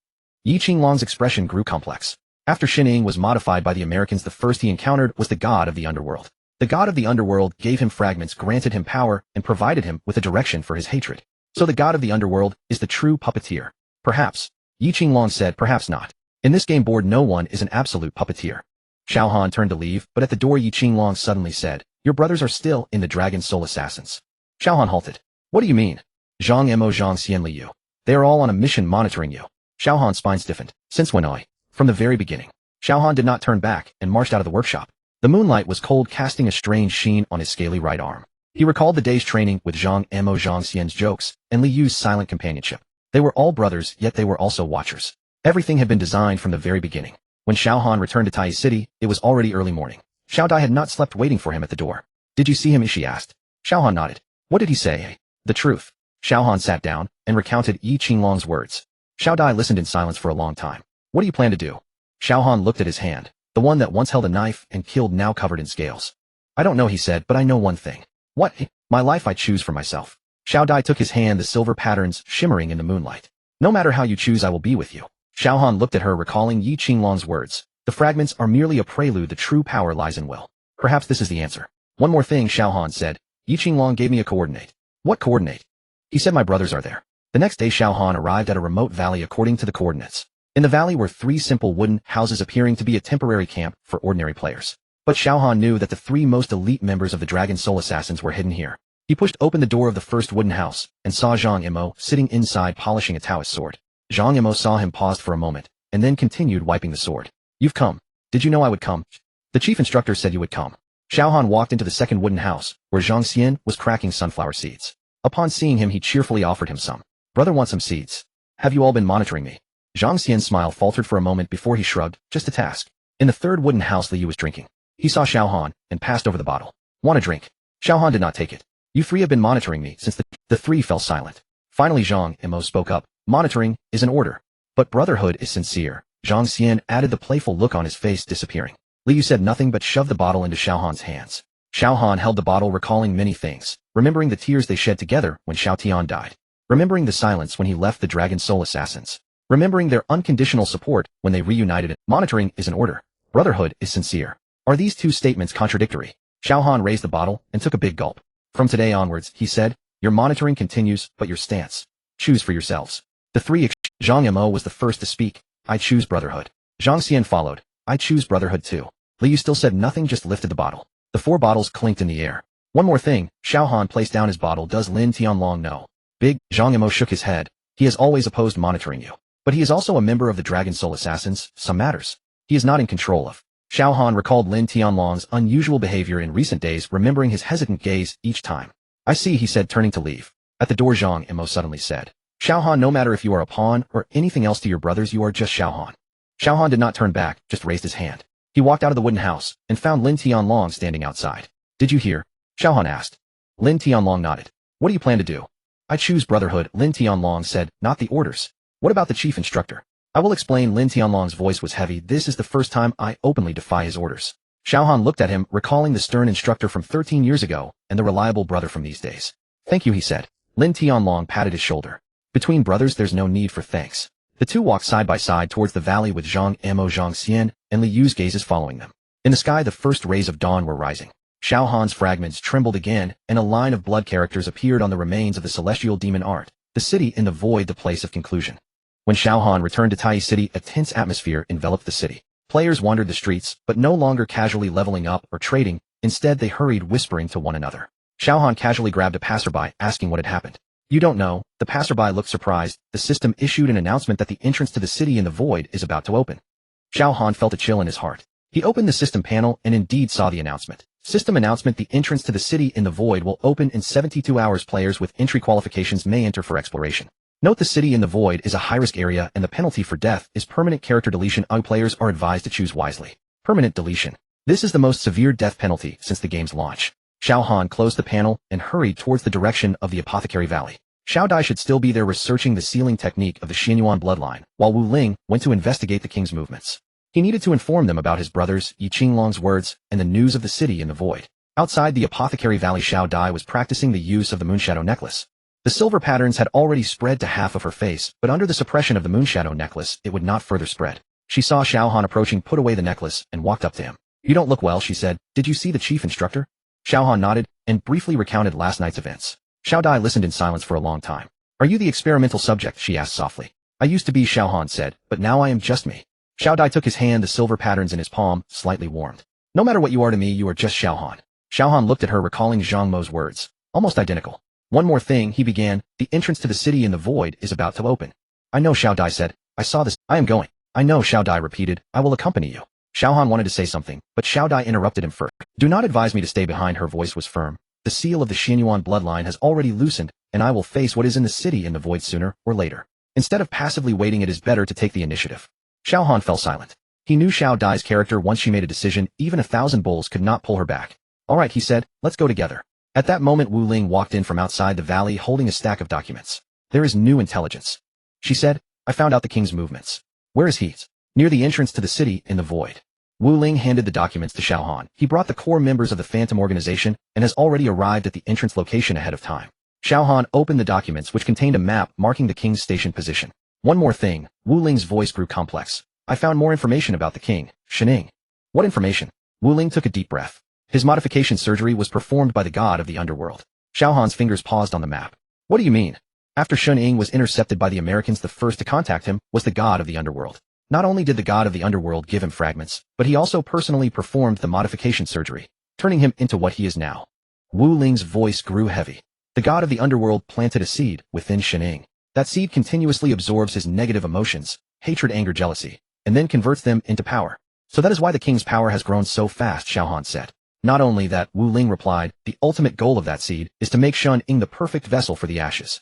Yi Qinglong's expression grew complex. After Shining was modified by the Americans, the first he encountered was the god of the underworld. The god of the underworld gave him fragments, granted him power, and provided him with a direction for his hatred. So the god of the underworld is the true puppeteer. Perhaps. Yi Qinglong said, perhaps not. In this game board, no one is an absolute puppeteer. Xiao Han turned to leave, but at the door Yi Qinglong suddenly said, your brothers are still in the Dragon Soul Assassins. Xiao Han halted. What do you mean? Zhang Mo, Zhang Xian Liu. They are all on a mission monitoring you. Xiao Han's spine stiffened. Since when? From the very beginning. Xiao Han did not turn back and marched out of the workshop. The moonlight was cold, casting a strange sheen on his scaly right arm. He recalled the day's training with Zhang Mo, Zhang Xian's jokes, and Li Yu's silent companionship. They were all brothers, yet they were also watchers. Everything had been designed from the very beginning. When Xiao Han returned to Tai City, it was already early morning. Xiao Dai had not slept, waiting for him at the door. Did you see him? She asked. Xiao Han nodded. What did he say? The truth. Xiao Han sat down and recounted Yi Qinglong's words. Xiao Dai listened in silence for a long time. What do you plan to do? Xiao Han looked at his hand. The one that once held a knife and killed, now covered in scales. I don't know, he said, but I know one thing. What? My life I choose for myself. Xiao Dai took his hand, the silver patterns shimmering in the moonlight. No matter how you choose, I will be with you. Xiao Han looked at her, recalling Yi Qinglong's words. The fragments are merely a prelude. The true power lies in will. Perhaps this is the answer. One more thing, Xiao Han said. Yi Qinglong gave me a coordinate. What coordinate? He said my brothers are there. The next day Xiao Han arrived at a remote valley according to the coordinates. In the valley were 3 simple wooden houses, appearing to be a temporary camp for ordinary players. But Xiao Han knew that the 3 most elite members of the Dragon Soul Assassins were hidden here. He pushed open the door of the first wooden house, and saw Zhang Mo sitting inside polishing a Taoist sword. Zhang Mo saw him, paused for a moment, and then continued wiping the sword. You've come. Did you know I would come? The chief instructor said you would come. Xiao Han walked into the second wooden house, where Zhang Xian was cracking sunflower seeds. Upon seeing him, he cheerfully offered him some. Brother wants some seeds. Have you all been monitoring me? Zhang Xian's smile faltered for a moment before he shrugged. Just a task. In the third wooden house, Li Yu was drinking. He saw Xiao Han and passed over the bottle. Want a drink? Xiao Han did not take it. You 3 have been monitoring me since the 3 fell silent. Finally Zhang Mo spoke up. Monitoring is an order, but brotherhood is sincere. Zhang Xian added, the playful look on his face disappearing. Li Yu said nothing but shoved the bottle into Xiao Han's hands. Xiao Han held the bottle, recalling many things, remembering the tears they shed together when Xiao Tian died, remembering the silence when he left the Dragon Soul Assassins, remembering their unconditional support when they reunited. Monitoring is an order. Brotherhood is sincere. Are these 2 statements contradictory? Xiao Han raised the bottle and took a big gulp. From today onwards, he said, your monitoring continues, but your stance. Choose for yourselves. The 3 Zhang Mo was the first to speak. I choose brotherhood. Zhang Xian followed. I choose brotherhood too. Li Yu still said nothing, just lifted the bottle. The 4 bottles clinked in the air. One more thing. Xiao Han placed down his bottle. Does Lin Tianlong know? Big. Zhang Mo shook his head. He has always opposed monitoring you. But he is also a member of the Dragon Soul Assassins. Some matters he is not in control of. Xiao Han recalled Lin Tianlong's unusual behavior in recent days, remembering his hesitant gaze each time. I see, he said, turning to leave. At the door Zhang Mo suddenly said, Xiao Han, no matter if you are a pawn or anything else to your brothers, you are just Xiao Han. Xiao Han did not turn back, just raised his hand. He walked out of the wooden house and found Lin Tianlong standing outside. Did you hear? Xiao Han asked. Lin Tianlong nodded. What do you plan to do? I choose brotherhood, Lin Tianlong said, not the orders. What about the chief instructor? I will explain. Lin Tianlong's voice was heavy. This is the first time I openly defy his orders. Xiao Han looked at him, recalling the stern instructor from 13 years ago and the reliable brother from these days. Thank you, he said. Lin Tianlong patted his shoulder. Between brothers there's no need for thanks. The two walked side by side towards the valley with Zhang Mo Zhang Xian and Li Yu's gazes following them. In the sky the first rays of dawn were rising. Xiao Han's fragments trembled again, and a line of blood characters appeared on the remains of the celestial demon art, the city in the void, the place of conclusion. When Xiao Han returned to Tai City, a tense atmosphere enveloped the city. Players wandered the streets, but no longer casually leveling up or trading. Instead they hurried whispering to one another. Xiao Han casually grabbed a passerby, asking what had happened. You don't know. The passerby looked surprised. The system issued an announcement that the entrance to the city in the void is about to open. Xiao Han felt a chill in his heart. He opened the system panel and indeed saw the announcement. System announcement: the entrance to the city in the void will open in 72 hours. Players with entry qualifications may enter for exploration. Note: the city in the void is a high-risk area and the penalty for death is permanent character deletion. All players are advised to choose wisely. Permanent deletion. This is the most severe death penalty since the game's launch. Xiao Han closed the panel and hurried towards the direction of the Apothecary Valley. Xiao Dai should still be there researching the sealing technique of the Xianyuan bloodline, while Wu Ling went to investigate the king's movements. He needed to inform them about his brothers, Yi Qinglong's words, and the news of the city in the void. Outside the Apothecary Valley, Xiao Dai was practicing the use of the Moonshadow necklace. The silver patterns had already spread to half of her face, but under the suppression of the Moonshadow necklace, it would not further spread. She saw Xiao Han approaching, put away the necklace, and walked up to him. You don't look well, she said. Did you see the chief instructor? Xiao Han nodded, and briefly recounted last night's events. Xiao Dai listened in silence for a long time. Are you the experimental subject? She asked softly. I used to be, Xiao Han said, but now I am just me. Xiao Dai took his hand, the silver patterns in his palm, slightly warmed. No matter what you are to me, you are just Xiao Han. Xiao Han looked at her, recalling Zhang Mo's words. Almost identical. One more thing, he began. The entrance to the city in the void is about to open. I know, Xiao Dai said. I saw this. I am going. I know, Xiao Dai repeated. I will accompany you. Xiao Han wanted to say something, but Xiao Dai interrupted him first. Do not advise me to stay behind. Her voice was firm. The seal of the Xianyuan bloodline has already loosened, and I will face what is in the city in the void sooner or later. Instead of passively waiting, it is better to take the initiative. Xiao Han fell silent. He knew Xiao Dai's character. Once she made a decision, even 1,000 bulls could not pull her back. All right, he said, let's go together. At that moment, Wu Ling walked in from outside the valley holding a stack of documents. There is new intelligence, she said. I found out the king's movements. Where is he? Near the entrance to the city in the void. Wu Ling handed the documents to Xiao Han. He brought the core members of the Phantom Organization and has already arrived at the entrance location ahead of time. Xiao Han opened the documents, which contained a map marking the king's station position. One more thing. Wu Ling's voice grew complex. I found more information about the king, Shening. What information? Wu Ling took a deep breath. His modification surgery was performed by the god of the underworld. Xiao Han's fingers paused on the map. What do you mean? After Shening was intercepted by the Americans, the first to contact him was the god of the underworld. Not only did the god of the underworld give him fragments, but he also personally performed the modification surgery, turning him into what he is now. Wu Ling's voice grew heavy. The god of the underworld planted a seed within Shening. That seed continuously absorbs his negative emotions, hatred, anger, jealousy, and then converts them into power. So that is why the king's power has grown so fast, Xiao Han said. Not only that, Wu Ling replied, the ultimate goal of that seed is to make Shening the perfect vessel for the ashes.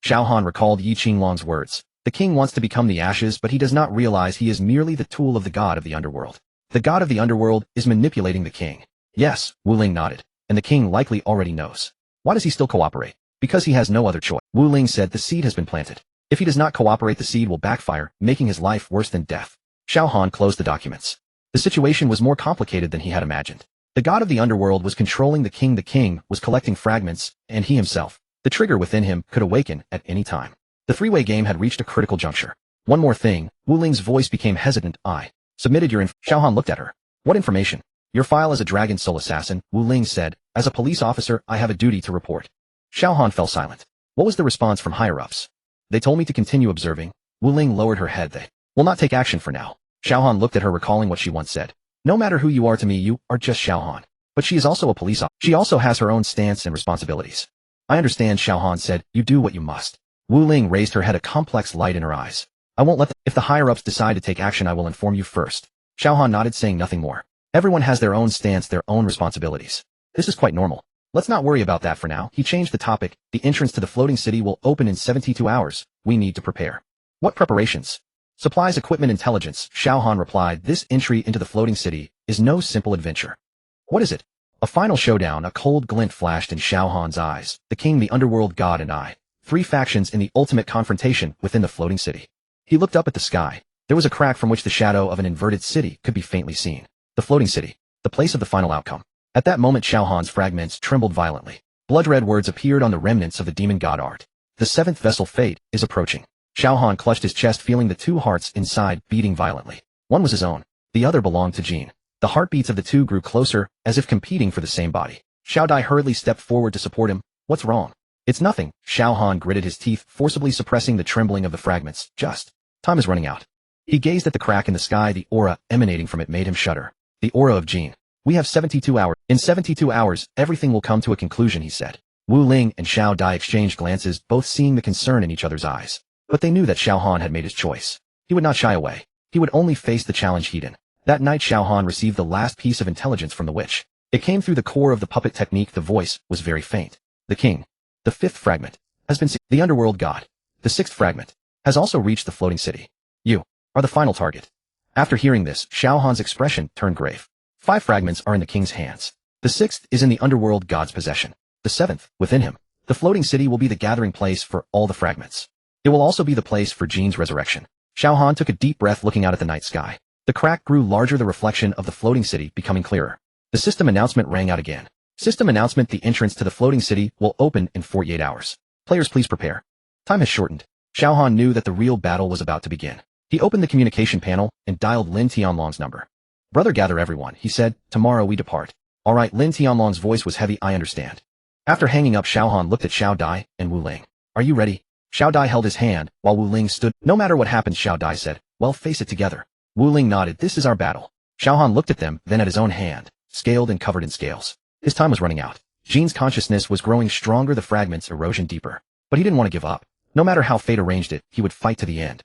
Xiao Han recalled Yi Qinglong's words. The king wants to become the ashes, but he does not realize he is merely the tool of the god of the underworld. The god of the underworld is manipulating the king. Yes, Wu Ling nodded, and the king likely already knows. Why does he still cooperate? Because he has no other choice. Wu Ling said the seed has been planted. If he does not cooperate, the seed will backfire, making his life worse than death. Xiao Han closed the documents. The situation was more complicated than he had imagined. The god of the underworld was controlling the king was collecting fragments, and he himself, the trigger within him, could awaken at any time. The three-way game had reached a critical juncture. One more thing. Wu Ling's voice became hesitant. I submitted your Xiao Han looked at her. What information? Your file as a dragon soul assassin, Wu Ling said. As a police officer, I have a duty to report. Xiao Han fell silent. What was the response from higher-ups? They told me to continue observing. Wu Ling lowered her head. They will not take action for now. Xiao Han looked at her, recalling what she once said. No matter who you are to me, you are just Xiao Han. But she is also a police officer. She also has her own stance and responsibilities. I understand, Xiao Han said. You do what you must. Wu Ling raised her head, a complex light in her eyes. I won't let them. If the higher-ups decide to take action, I will inform you first. Xiao Han nodded, saying nothing more. Everyone has their own stance, their own responsibilities. This is quite normal. Let's not worry about that for now. He changed the topic. The entrance to the floating city will open in 72 hours. We need to prepare. What preparations? Supplies, equipment, intelligence, Xiao Han replied. This entry into the floating city is no simple adventure. What is it? A final showdown. A cold glint flashed in Xiao Han's eyes. The king, the underworld god, and I. 3 factions in the ultimate confrontation within the floating city. He looked up at the sky. There was a crack from which the shadow of an inverted city could be faintly seen. The floating city. The place of the final outcome. At that moment, Xiao Han's fragments trembled violently. Blood-red words appeared on the remnants of the demon god art. The seventh vessel fate is approaching. Xiao Han clutched his chest, feeling the two hearts inside beating violently. One was his own. The other belonged to Jean. The heartbeats of the two grew closer, as if competing for the same body. Xiao Dai hurriedly stepped forward to support him. What's wrong? It's nothing. Xiao Han gritted his teeth, forcibly suppressing the trembling of the fragments. Just. Time is running out. He gazed at the crack in the sky. The aura emanating from it made him shudder. The aura of Jean. We have 72 hours. In 72 hours, everything will come to a conclusion, he said. Wu Ling and Xiao Dai exchanged glances, both seeing the concern in each other's eyes. But they knew that Xiao Han had made his choice. He would not shy away. He would only face the challenge head in. That night Xiao Han received the last piece of intelligence from the witch. It came through the core of the puppet technique. The voice was very faint. The king. The fifth fragment has been seen. The underworld god. The sixth fragment has also reached the floating city. You are the final target. After hearing this, Xiao Han's expression turned grave. 5 fragments are in the king's hands. The sixth is in the underworld god's possession. The seventh, within him. The floating city will be the gathering place for all the fragments. It will also be the place for Jean's resurrection. Xiao Han took a deep breath, looking out at the night sky. The crack grew larger, the reflection of the floating city becoming clearer. The system announcement rang out again. System announcement: the entrance to the floating city will open in 48 hours. Players, please prepare. Time has shortened. Xiao Han knew that the real battle was about to begin. He opened the communication panel and dialed Lin Tianlong's number. Brother, gather everyone, he said. Tomorrow we depart. All right. Lin Tianlong's voice was heavy. I understand. After hanging up, Xiao Han looked at Xiao Dai and Wu Ling. Are you ready? Xiao Dai held his hand, while Wu Ling stood. No matter what happens, Xiao Dai said. Well, face it together. Wu Ling nodded. This is our battle. Xiao Han looked at them, then at his own hand, scaled and covered in scales. His time was running out. Jean's consciousness was growing stronger, the fragments' erosion deeper. But he didn't want to give up. No matter how fate arranged it, he would fight to the end.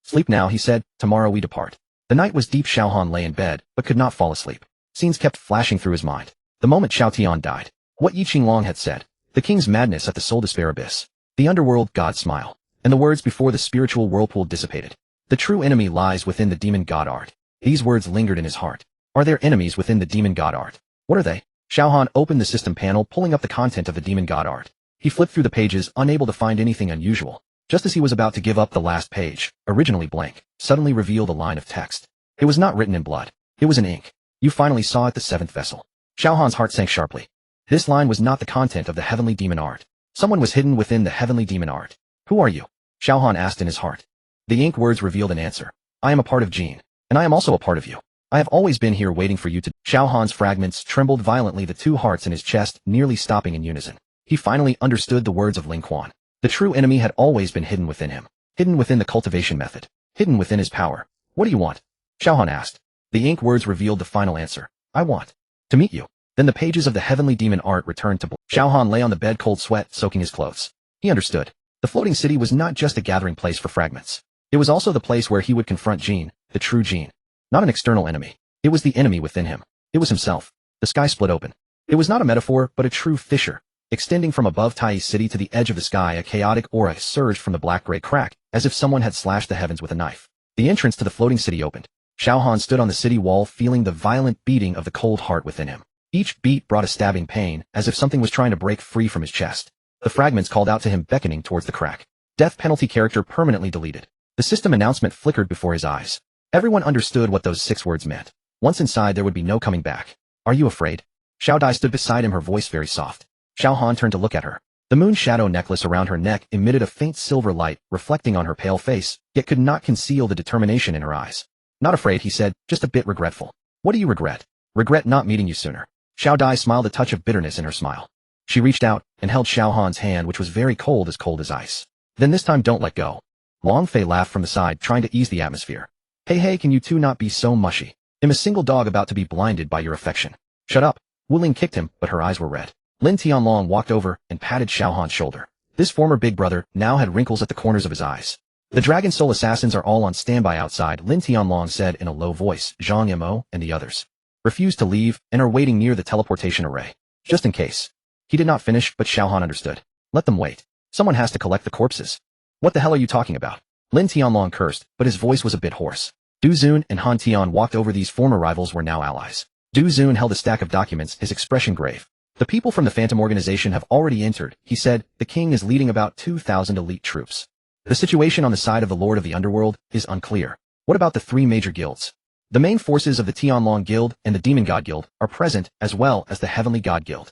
Sleep now, he said. Tomorrow we depart. The night was deep. Xiao Han lay in bed, but could not fall asleep. Scenes kept flashing through his mind. The moment Xiao Tian died. What Yi Qinglong had said. The king's madness at the soul despair abyss. The underworld god's smile. And the words before the spiritual whirlpool dissipated. The true enemy lies within the demon god art. These words lingered in his heart. Are there enemies within the demon god art? What are they? Xiao Han opened the system panel, pulling up the content of the demon god art. He flipped through the pages, unable to find anything unusual. Just as he was about to give up, the last page, originally blank, suddenly revealed a line of text. It was not written in blood. It was in ink. You finally saw it, the seventh vessel. Xiao Han's heart sank sharply. This line was not the content of the heavenly demon art. Someone was hidden within the heavenly demon art. Who are you? Xiao Han asked in his heart. The ink words revealed an answer. I am a part of Jean. And I am also a part of you. I have always been here waiting for you to— Xiao Han's fragments trembled violently, the two hearts in his chest nearly stopping in unison. He finally understood the words of Ling Quan. The true enemy had always been hidden within him. Hidden within the cultivation method. Hidden within his power. What do you want? Xiao Han asked. The ink words revealed the final answer. I want to meet you. Then the pages of the heavenly demon art returned to blank. Xiao Han lay on the bed, cold sweat soaking his clothes. He understood. The floating city was not just a gathering place for fragments. It was also the place where he would confront Jean, the true Jean. Not an external enemy. It was the enemy within him. It was himself. The sky split open. It was not a metaphor, but a true fissure. Extending from above Tai's city to the edge of the sky, a chaotic aura surged from the black-gray crack, as if someone had slashed the heavens with a knife. The entrance to the floating city opened. Xiao Han stood on the city wall, feeling the violent beating of the cold heart within him. Each beat brought a stabbing pain, as if something was trying to break free from his chest. The fragments called out to him, beckoning towards the crack. Death penalty character permanently deleted. The system announcement flickered before his eyes. Everyone understood what those 6 words meant. Once inside, there would be no coming back. Are you afraid? Xiao Dai stood beside him, her voice very soft. Xiao Han turned to look at her. The moon shadow necklace around her neck emitted a faint silver light, reflecting on her pale face, yet could not conceal the determination in her eyes. Not afraid, he said, just a bit regretful. What do you regret? Regret not meeting you sooner. Xiao Dai smiled, a touch of bitterness in her smile. She reached out and held Xiao Han's hand, which was very cold as ice. Then this time don't let go. Long Fei laughed from the side, trying to ease the atmosphere. Hey, can you two not be so mushy? I'm a single dog about to be blinded by your affection. Shut up. Wu Ling kicked him, but her eyes were red. Lin Tianlong walked over and patted Xiao Han's shoulder. This former big brother now had wrinkles at the corners of his eyes. The Dragon Soul assassins are all on standby outside, Lin Tianlong said in a low voice. Zhang Mo and the others refused to leave and are waiting near the teleportation array. Just in case. He did not finish, but Xiao Han understood. Let them wait. Someone has to collect the corpses. What the hell are you talking about? Lin Tianlong cursed, but his voice was a bit hoarse. Du Zun and Han Tian walked over. These former rivals were now allies. Du Zun held a stack of documents, his expression grave. The people from the Phantom Organization have already entered, he said. The king is leading about 2,000 elite troops. The situation on the side of the Lord of the Underworld is unclear. What about the 3 major guilds? The main forces of the Tianlong Guild and the Demon God Guild are present, as well as the Heavenly God Guild.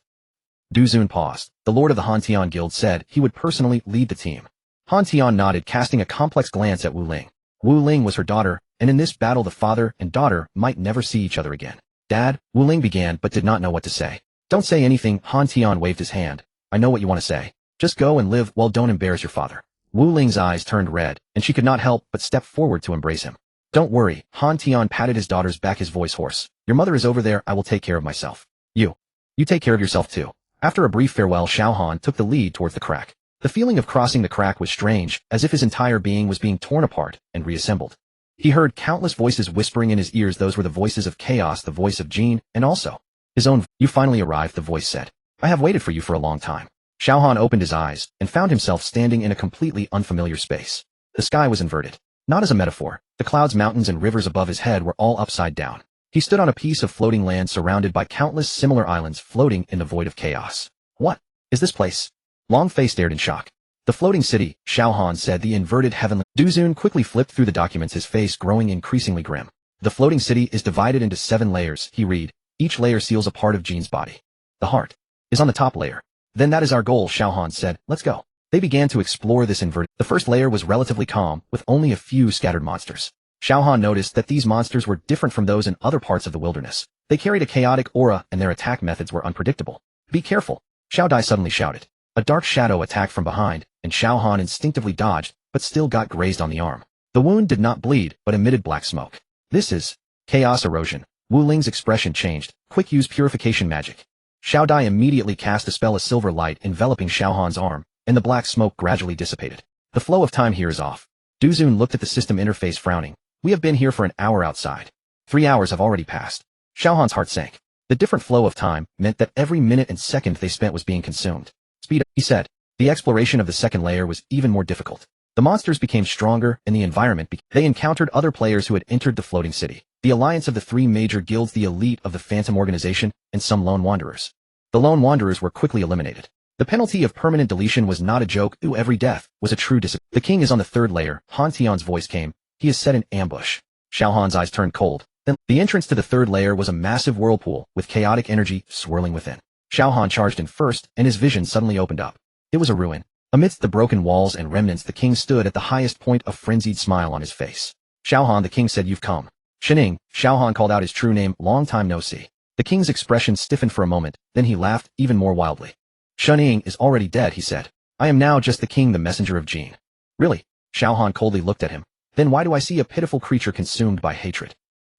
Duzun paused. The lord of the Han Tian guild said he would personally lead the team. Han Tian nodded, casting a complex glance at Wu Ling. Wu Ling was her daughter, and in this battle the father and daughter might never see each other again. Dad, Wu Ling began but did not know what to say. Don't say anything, Han Tian waved his hand. I know what you want to say. Just go and live, well, don't embarrass your father. Wu Ling's eyes turned red, and she could not help but step forward to embrace him. Don't worry, Han Tian patted his daughter's back, his voice hoarse. Your mother is over there, I will take care of myself. You take care of yourself too. After a brief farewell, Xiao Han took the lead towards the crack. The feeling of crossing the crack was strange, as if his entire being was being torn apart and reassembled. He heard countless voices whispering in his ears. Those were the voices of chaos, the voice of Jin, and also his own. You finally arrived, the voice said. I have waited for you for a long time. Xiao Han opened his eyes and found himself standing in a completely unfamiliar space. The sky was inverted. Not as a metaphor. The clouds, mountains, and rivers above his head were all upside down. He stood on a piece of floating land surrounded by countless similar islands floating in the void of chaos. What is this place? Long Fei stared in shock. The floating city, Xiao Han said, the inverted heavenly. Duzun quickly flipped through the documents, his face growing increasingly grim. The floating city is divided into 7 layers, he read. Each layer seals a part of Jin's body. The heart is on the top layer. Then that is our goal, Xiao Han said. Let's go. They began to explore this inverted. The first layer was relatively calm, with only a few scattered monsters. Xiao Han noticed that these monsters were different from those in other parts of the wilderness. They carried a chaotic aura, and their attack methods were unpredictable. Be careful, Xiao Dai suddenly shouted. A dark shadow attacked from behind, and Xiao Han instinctively dodged, but still got grazed on the arm. The wound did not bleed, but emitted black smoke. This is chaos erosion. Wu Ling's expression changed. Quick, use purification magic. Xiao Dai immediately cast a spell, a silver light enveloping Xiao Han's arm, and the black smoke gradually dissipated. The flow of time here is off. Duzun looked at the system interface, frowning. We have been here for an hour outside. 3 hours have already passed. Xiao Han's heart sank. The different flow of time meant that every minute and second they spent was being consumed. Speed up, he said. The exploration of the second layer was even more difficult. The monsters became stronger, and the environment they encountered other players who had entered the floating city. The alliance of the 3 major guilds, the elite of the Phantom organization, and some lone wanderers. The lone wanderers were quickly eliminated. The penalty of permanent deletion was not a joke. Every death was a true disappointment. The king is on the 3rd layer. Han Tian's voice came. He is set in ambush. Xiao Han's eyes turned cold. Then, the entrance to the 3rd layer was a massive whirlpool, with chaotic energy swirling within. Xiao Han charged in first, and his vision suddenly opened up. It was a ruin. Amidst the broken walls and remnants, the king stood at the highest point, a frenzied smile on his face. Xiao Han, the king said, you've come. Shining, Xiao Han called out his true name, long time no see. The king's expression stiffened for a moment, then he laughed even more wildly. Shining is already dead, he said. I am now just the king, the messenger of Jin. Really? Xiao Han coldly looked at him. Then why do I see a pitiful creature consumed by hatred?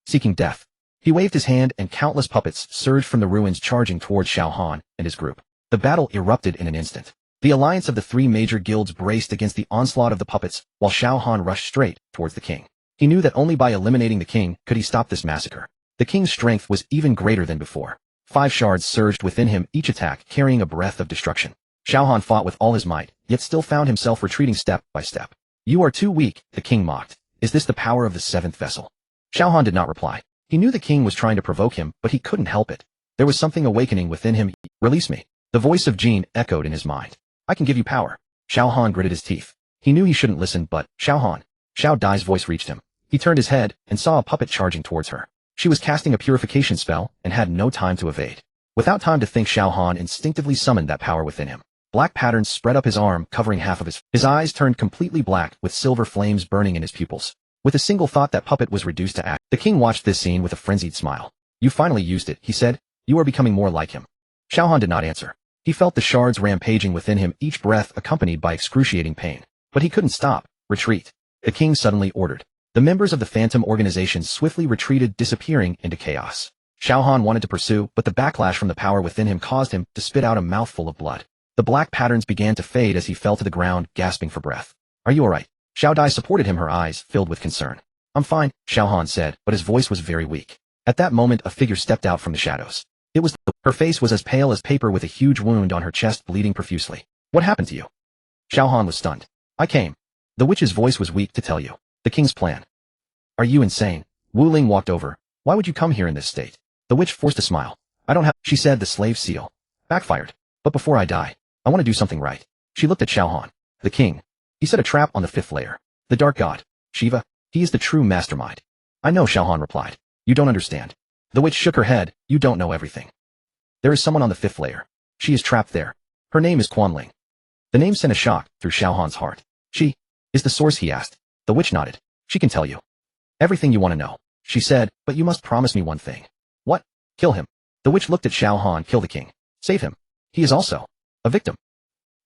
Seeking death. He waved his hand, and countless puppets surged from the ruins, charging towards Xiao Han and his group. The battle erupted in an instant. The alliance of the 3 major guilds braced against the onslaught of the puppets, while Xiao Han rushed straight towards the king. He knew that only by eliminating the king could he stop this massacre. The king's strength was even greater than before. 5 shards surged within him, each attack carrying a breath of destruction. Xiao Han fought with all his might, yet still found himself retreating step by step. You are too weak, the king mocked. Is this the power of the 7th vessel? Xiao Han did not reply. He knew the king was trying to provoke him, but he couldn't help it. There was something awakening within him. Release me. The voice of Jin echoed in his mind. I can give you power. Xiao Han gritted his teeth. He knew he shouldn't listen, but Xiao Han. Xiao Dai's voice reached him. He turned his head and saw a puppet charging towards her. She was casting a purification spell and had no time to evade. Without time to think, Xiao Han instinctively summoned that power within him. Black patterns spread up his arm, covering half of his eyes turned completely black, with silver flames burning in his pupils. With a single thought, that puppet was reduced to ash. The king watched this scene with a frenzied smile. You finally used it, he said. You are becoming more like him. Xiao Han did not answer. He felt the shards rampaging within him, each breath accompanied by excruciating pain. But he couldn't stop. Retreat. The king suddenly ordered. The members of the Phantom organization swiftly retreated, disappearing into chaos. Xiao Han wanted to pursue, but the backlash from the power within him caused him to spit out a mouthful of blood. The black patterns began to fade as he fell to the ground, gasping for breath. Are you alright? Xiao Dai supported him, her eyes filled with concern. I'm fine, Xiao Han said, but his voice was very weak. At that moment, a figure stepped out from the shadows. Her face was as pale as paper, with a huge wound on her chest bleeding profusely. What happened to you? Xiao Han was stunned. I came. The witch's voice was weak, to tell you. The king's plan. Are you insane? Wu Ling walked over. Why would you come here in this state? The witch forced a smile. I don't have, she said. The slave seal backfired. But before I die, I want to do something right. She looked at Xiao Han. The king. He set a trap on the 5th layer. The dark god, Shiva. He is the true mastermind. I know, Xiao Han replied. You don't understand. The witch shook her head. You don't know everything. There is someone on the 5th layer. She is trapped there. Her name is Quan Ling. The name sent a shock through Xiao Han's heart. She is the source, he asked. The witch nodded. She can tell you everything you want to know, she said, but you must promise me one thing. What? Kill him. The witch looked at Xiao Han. Kill the king. Save him. He is also a victim.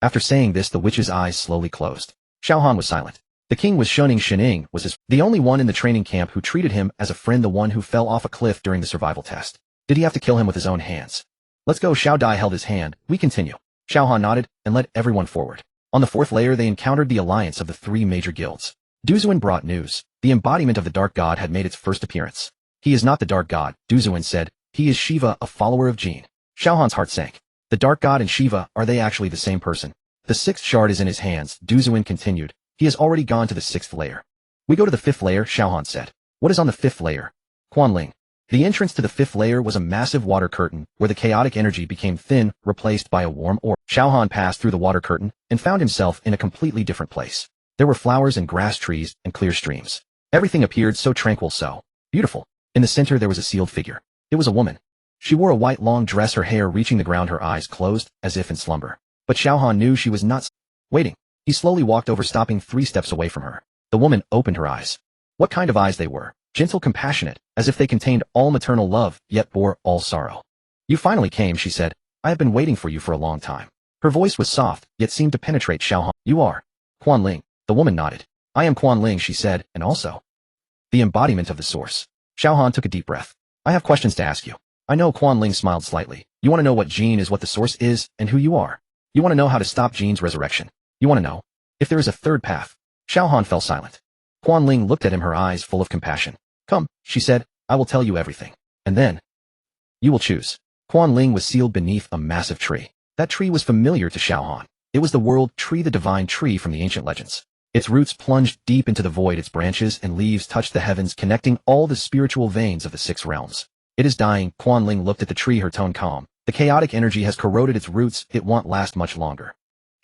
After saying this, the witch's eyes slowly closed. Xiao Han was silent. The king was Shening. Shening was the only one in the training camp who treated him as a friend, the one who fell off a cliff during the survival test. Did he have to kill him with his own hands? Let's go. Xiao Dai held his hand. We continue. Xiao Han nodded and led everyone forward. On the fourth layer, they encountered the alliance of the three major guilds. Duzuan brought news. The embodiment of the Dark God had made its first appearance. He is not the Dark God, Duzuan said. He is Shiva, a follower of Jin. Xiao Han's heart sank. The Dark God and Shiva, are they actually the same person? The sixth shard is in his hands, Duzuan continued. He has already gone to the sixth layer. We go to the fifth layer, Xiao Han said. What is on the fifth layer? Quan Ling. The entrance to the fifth layer was a massive water curtain, where the chaotic energy became thin, replaced by a warm orb. Xiao Han passed through the water curtain, and found himself in a completely different place. There were flowers and grass trees, and clear streams. Everything appeared so tranquil, so beautiful. In the center there was a sealed figure. It was a woman. She wore a white long dress, her hair reaching the ground, her eyes closed, as if in slumber. But Xiao Han knew she was not waiting. He slowly walked over, stopping 3 steps away from her. The woman opened her eyes. What kind of eyes they were! Gentle, compassionate, as if they contained all maternal love, yet bore all sorrow. You finally came, she said. I have been waiting for you for a long time. Her voice was soft, yet seemed to penetrate Xiao Han. You are Quan Ling. The woman nodded. I am Quan Ling, she said, and also the embodiment of the source. Xiao Han took a deep breath. I have questions to ask you. I know. Quan Ling smiled slightly. You want to know what Jin is, what the source is, and who you are. You want to know how to stop Jin's resurrection. You want to know if there is a third path. Xiao Han fell silent. Quan Ling looked at him, her eyes full of compassion. Come, she said, I will tell you everything. And then you will choose. Quan Ling was sealed beneath a massive tree. That tree was familiar to Xiao Han. It was the world tree, the divine tree from the ancient legends. Its roots plunged deep into the void, its branches and leaves touched the heavens, connecting all the spiritual veins of the 6 realms. It is dying. Quan Ling looked at the tree, her tone calm. The chaotic energy has corroded its roots, it won't last much longer.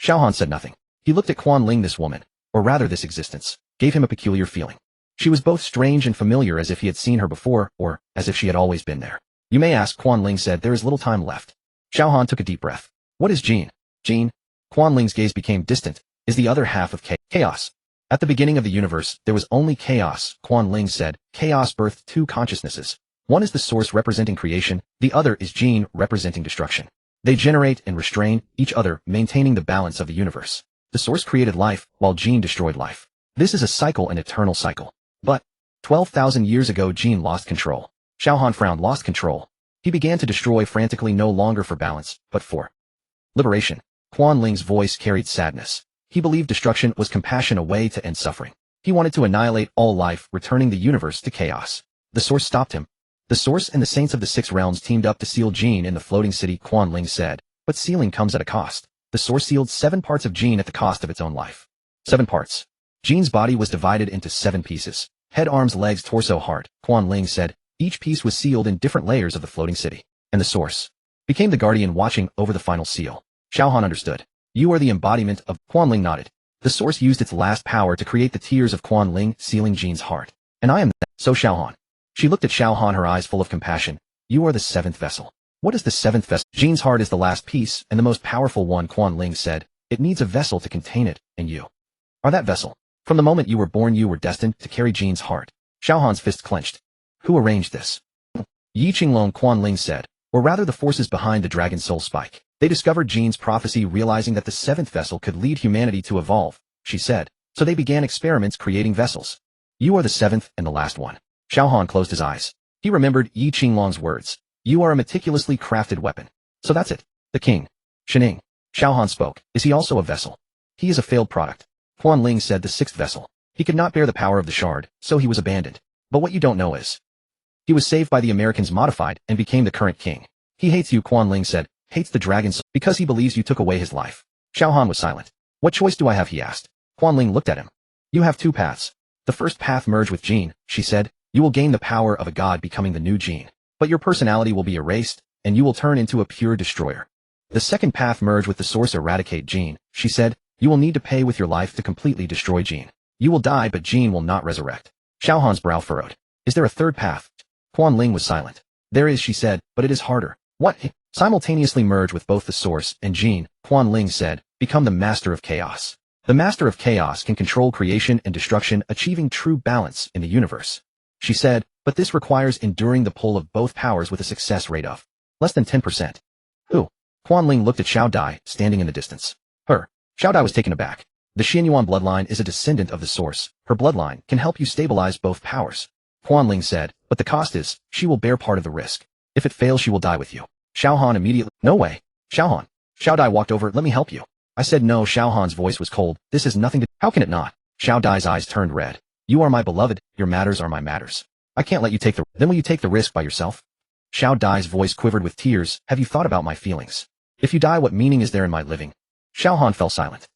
Xiao Han said nothing. He looked at Quan Ling. This woman, or rather this existence, gave him a peculiar feeling. She was both strange and familiar, as if he had seen her before, or as if she had always been there. You may ask, Quan Ling said. There is little time left. Xiao Han took a deep breath. What is Jin? Jin? Quan Ling's gaze became distant. Is the other half of chaos. At the beginning of the universe, there was only chaos, Quan Ling said. Chaos birthed 2 consciousnesses. One is the source representing creation, the other is Jin representing destruction. They generate and restrain each other, maintaining the balance of the universe. The source created life, while Jin destroyed life. This is a cycle, an eternal cycle. But 12,000 years ago, Jin lost control. Xiao Han frowned. Lost control. He began to destroy frantically, no longer for balance, but for liberation. Quan Ling's voice carried sadness. He believed destruction was compassion, a way to end suffering. He wanted to annihilate all life, returning the universe to chaos. The source stopped him. The source and the saints of the 6 realms teamed up to seal Jin in the floating city, Quan Ling said. But sealing comes at a cost. The source sealed 7 parts of Jin at the cost of its own life. 7 parts. Jin's body was divided into 7 pieces. Head, arms, legs, torso, heart, Quan Ling said. Each piece was sealed in different layers of the floating city. And the source became the guardian, watching over the final seal. Xiao Han understood. You are the embodiment of. Quan Ling nodded. The source used its last power to create the tears of Quan Ling, sealing Jin's heart. And I am that. So Xiao Han. She looked at Xiao Han, her eyes full of compassion. You are the 7th vessel. What is the 7th vessel? Jin's heart is the last piece, and the most powerful one, Quan Ling said. It needs a vessel to contain it, and you are that vessel. From the moment you were born, you were destined to carry Jin's heart. Xiao Han's fist clenched. Who arranged this? Yi Qinglong, Quan Ling said. Or rather, the forces behind the Dragon Soul Spike. They discovered Jin's prophecy, realizing that the 7th vessel could lead humanity to evolve, she said. So they began experiments creating vessels. You are the 7th and the last one. Xiao Han closed his eyes. He remembered Yi Qinglong's words. You are a meticulously crafted weapon. So that's it. The king. Shening. Xiao Han spoke. Is he also a vessel? He is a failed product. Quan Ling said. The 6th vessel. He could not bear the power of the shard, so he was abandoned. But what you don't know is, he was saved by the Americans, modified, and became the current king. He hates you, Quan Ling said. Hates the dragon because he believes you took away his life. Xiao Han was silent. What choice do I have, he asked. Quan Ling looked at him. You have 2 paths. The first path, merge with Jin, she said. You will gain the power of a god, becoming the new Jin. But your personality will be erased, and you will turn into a pure destroyer. The second path, merge with the source, eradicate Jin, she said. You will need to pay with your life to completely destroy Jin. You will die, but Jin will not resurrect. Xiao Han's brow furrowed. Is there a third path? Quan Ling was silent. There is, she said, but it is harder. What? Simultaneously merge with both the source and Jin, Quan Ling said, become the master of chaos. The master of chaos can control creation and destruction, achieving true balance in the universe. She said, but this requires enduring the pull of both powers with a success rate of less than 10%. Who? Quan Ling looked at Xiao Dai, standing in the distance. Her. Xiao Dai was taken aback. The Xianyuan bloodline is a descendant of the source. Her bloodline can help you stabilize both powers. Quan Ling said, but the cost is, she will bear part of the risk. If it fails, she will die with you. Xiao Han immediately, no way. Xiao Han. Xiao Dai walked over, let me help you. I said no. Xiao Han's voice was cold. This has nothing to, how can it not? Xiao Dai's eyes turned red. You are my beloved, your matters are my matters. I can't let you take the, then will you take the risk by yourself? Xiao Dai's voice quivered with tears. Have you thought about my feelings? If you die, what meaning is there in my living? Xiao Han fell silent.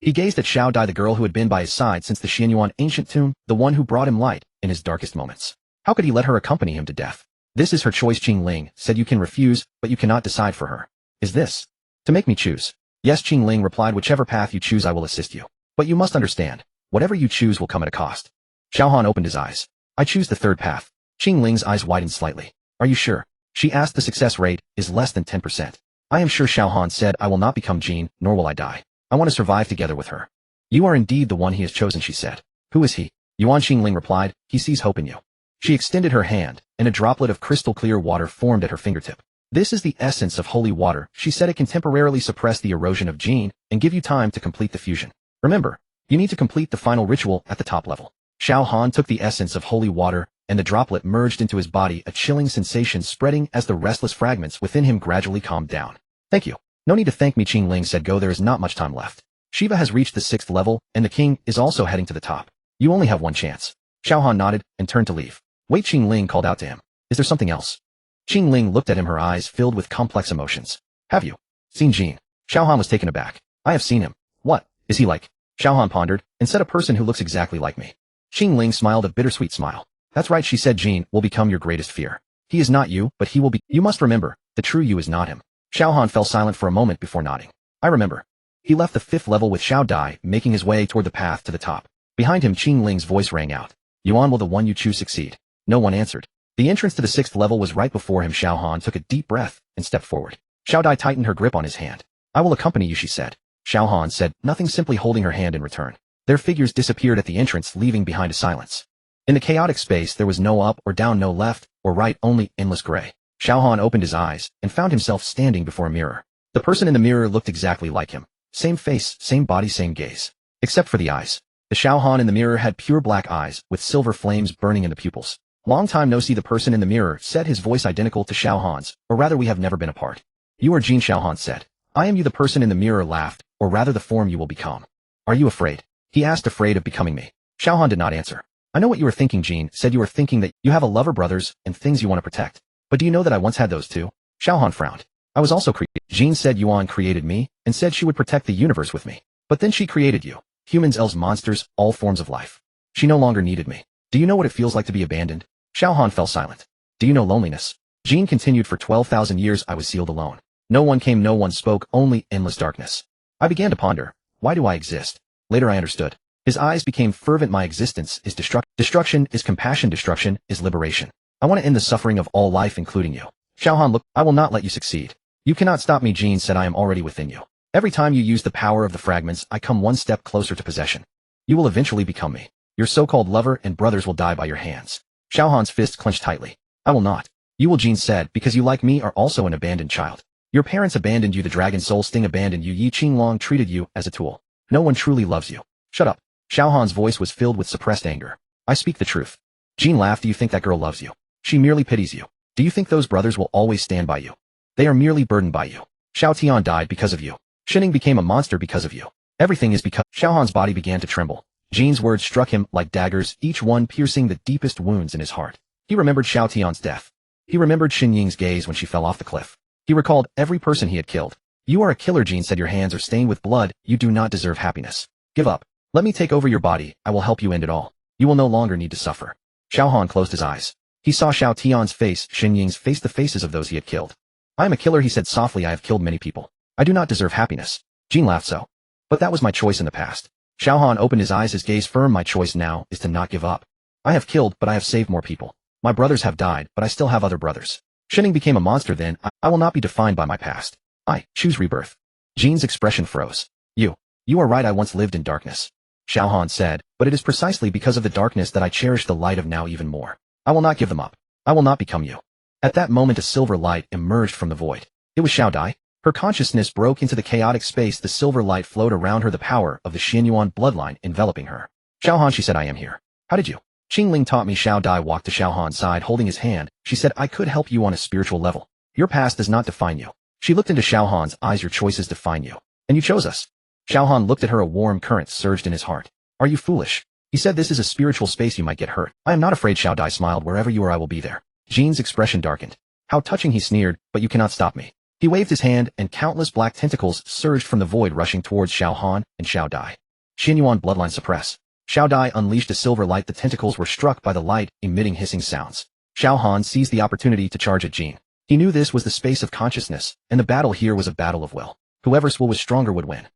He gazed at Xiao Dai, the girl who had been by his side since the Xianyuan ancient tomb, the one who brought him light in his darkest moments. How could he let her accompany him to death? This is her choice. Qing Ling said you can refuse, but you cannot decide for her. Is this to make me choose? Yes, Qing Ling replied, whichever path you choose I will assist you. But you must understand, whatever you choose will come at a cost. Xiao Han opened his eyes. I choose the third path. Qing Ling's eyes widened slightly. Are you sure? She asked. The success rate is less than 10%. I am sure, Xiao Han said. I will not become Jin, nor will I die. I want to survive together with her. You are indeed the one he has chosen, she said. Who is he? Yuan. Qing Ling replied, he sees hope in you. She extended her hand, and a droplet of crystal clear water formed at her fingertip. This is the essence of holy water, she said. It can temporarily suppress the erosion of Jin and give you time to complete the fusion. Remember, you need to complete the final ritual at the top level. Xiao Han took the essence of holy water, and the droplet merged into his body, a chilling sensation spreading as the restless fragments within him gradually calmed down. Thank you. No need to thank me, Qing Ling said. Go, there is not much time left. Shiva has reached the 6th level, and the king is also heading to the top. You only have one chance. Xiao Han nodded and turned to leave. Wait, Qing Ling called out to him. Is there something else? Qing Ling looked at him, her eyes filled with complex emotions. Have you seen Jin? Xiao Han was taken aback. I have seen him. What is he like? Xiao Han pondered and said, a person who looks exactly like me. Qing Ling smiled a bittersweet smile. That's right, she said. Jin will become your greatest fear. He is not you, but he will be. You must remember, the true you is not him. Xiao Han fell silent for a moment before nodding. I remember. He left the 5th level with Xiao Dai, making his way toward the path to the top. Behind him, Qing Ling's voice rang out. Yuan, will the one you choose succeed? No one answered. The entrance to the 6th level was right before him. Xiao Han took a deep breath and stepped forward. Xiao Dai tightened her grip on his hand. I will accompany you, she said. Xiao Han said nothing, simply holding her hand in return. Their figures disappeared at the entrance, leaving behind a silence. In the chaotic space, there was no up or down, no left or right, only endless gray. Xiao Han opened his eyes and found himself standing before a mirror. The person in the mirror looked exactly like him. Same face, same body, same gaze. Except for the eyes. The Xiao Han in the mirror had pure black eyes, with silver flames burning in the pupils. Long time no see, the person in the mirror said, his voice identical to Xiao Han's, or rather we have never been apart. You are Jin, Xiao Han said. I am you. The person in the mirror laughed, or rather the form you will become. Are you afraid? He asked. Afraid of becoming me? Xiao Han did not answer. I know what you are thinking, Jin said. You are thinking that you have a lover, brothers, and things you want to protect. But do you know that I once had those too? Xiao Han frowned. I was also created. Jin said. Yuan created me, and said she would protect the universe with me. But then she created you. Humans, elves, monsters, all forms of life. She no longer needed me. Do you know what it feels like to be abandoned? Xiao Han fell silent. Do you know loneliness? Jin continued. For 12,000 years I was sealed alone. No one came, no one spoke, only endless darkness. I began to ponder. Why do I exist? Later I understood. His eyes became fervent. My existence is destruction is compassion, destruction is liberation. I want to end the suffering of all life, including you. Xiao Han looked. I will not let you succeed. You cannot stop me, Jin said. I am already within you. Every time you use the power of the fragments, I come one step closer to possession. You will eventually become me. Your so-called lover and brothers will die by your hands. Xiao Han's fist clenched tightly. I will not. You will, Jin said, because you, like me, are also an abandoned child. Your parents abandoned you. The dragon soul sting abandoned you. Yi Qinglong treated you as a tool. No one truly loves you. Shut up. Xiao Han's voice was filled with suppressed anger. I speak the truth. Jin laughed. Do you think that girl loves you? She merely pities you. Do you think those brothers will always stand by you? They are merely burdened by you. Xiao Tian died because of you. Shining became a monster because of you. Everything is because. Xiao Han's body began to tremble. Jin's words struck him like daggers, each one piercing the deepest wounds in his heart. He remembered Xiao Tian's death. He remembered Xin Ying's gaze when she fell off the cliff. He recalled every person he had killed. You are a killer, Jin said. Your hands are stained with blood. You do not deserve happiness. Give up. Let me take over your body. I will help you end it all. You will no longer need to suffer. Xiao Han closed his eyes. He saw Xiao Tian's face, Xin Ying's face, the faces of those he had killed. I am a killer, he said softly. I have killed many people. I do not deserve happiness. Jin laughed. So. But that was my choice in the past. Xiao Han opened his eyes, his gaze firm. My choice now is to not give up. I have killed, but I have saved more people. My brothers have died, but I still have other brothers. Shining became a monster then, I will not be defined by my past. I choose rebirth. Jean's expression froze. You are right, I once lived in darkness. Xiao Han said, but it is precisely because of the darkness that I cherish the light of now even more. I will not give them up. I will not become you. At that moment a silver light emerged from the void. It was Xiao Dai. Her consciousness broke into the chaotic space. The silver light flowed around her, the power of the Xianyuan bloodline enveloping her. Xiao Han, she said, I am here. How did you? Qingling taught me. Xiao Dai walked to Xiao Han's side holding his hand. She said, I could help you on a spiritual level. Your past does not define you. She looked into Xiao Han's eyes. Your choices define you. And you chose us. Xiao Han looked at her. A warm current surged in his heart. Are you foolish? He said, this is a spiritual space, you might get hurt. I am not afraid. Xiao Dai smiled. Wherever you are, I will be there. Jean's expression darkened. How touching, he sneered, but you cannot stop me. He waved his hand, and countless black tentacles surged from the void, rushing towards Xiao Han and Xiao Dai. Xianyuan bloodline suppress. Xiao Dai unleashed a silver light. The tentacles were struck by the light, emitting hissing sounds. Xiao Han seized the opportunity to charge at Jean. He knew this was the space of consciousness, and the battle here was a battle of will. Whoever's will was stronger would win.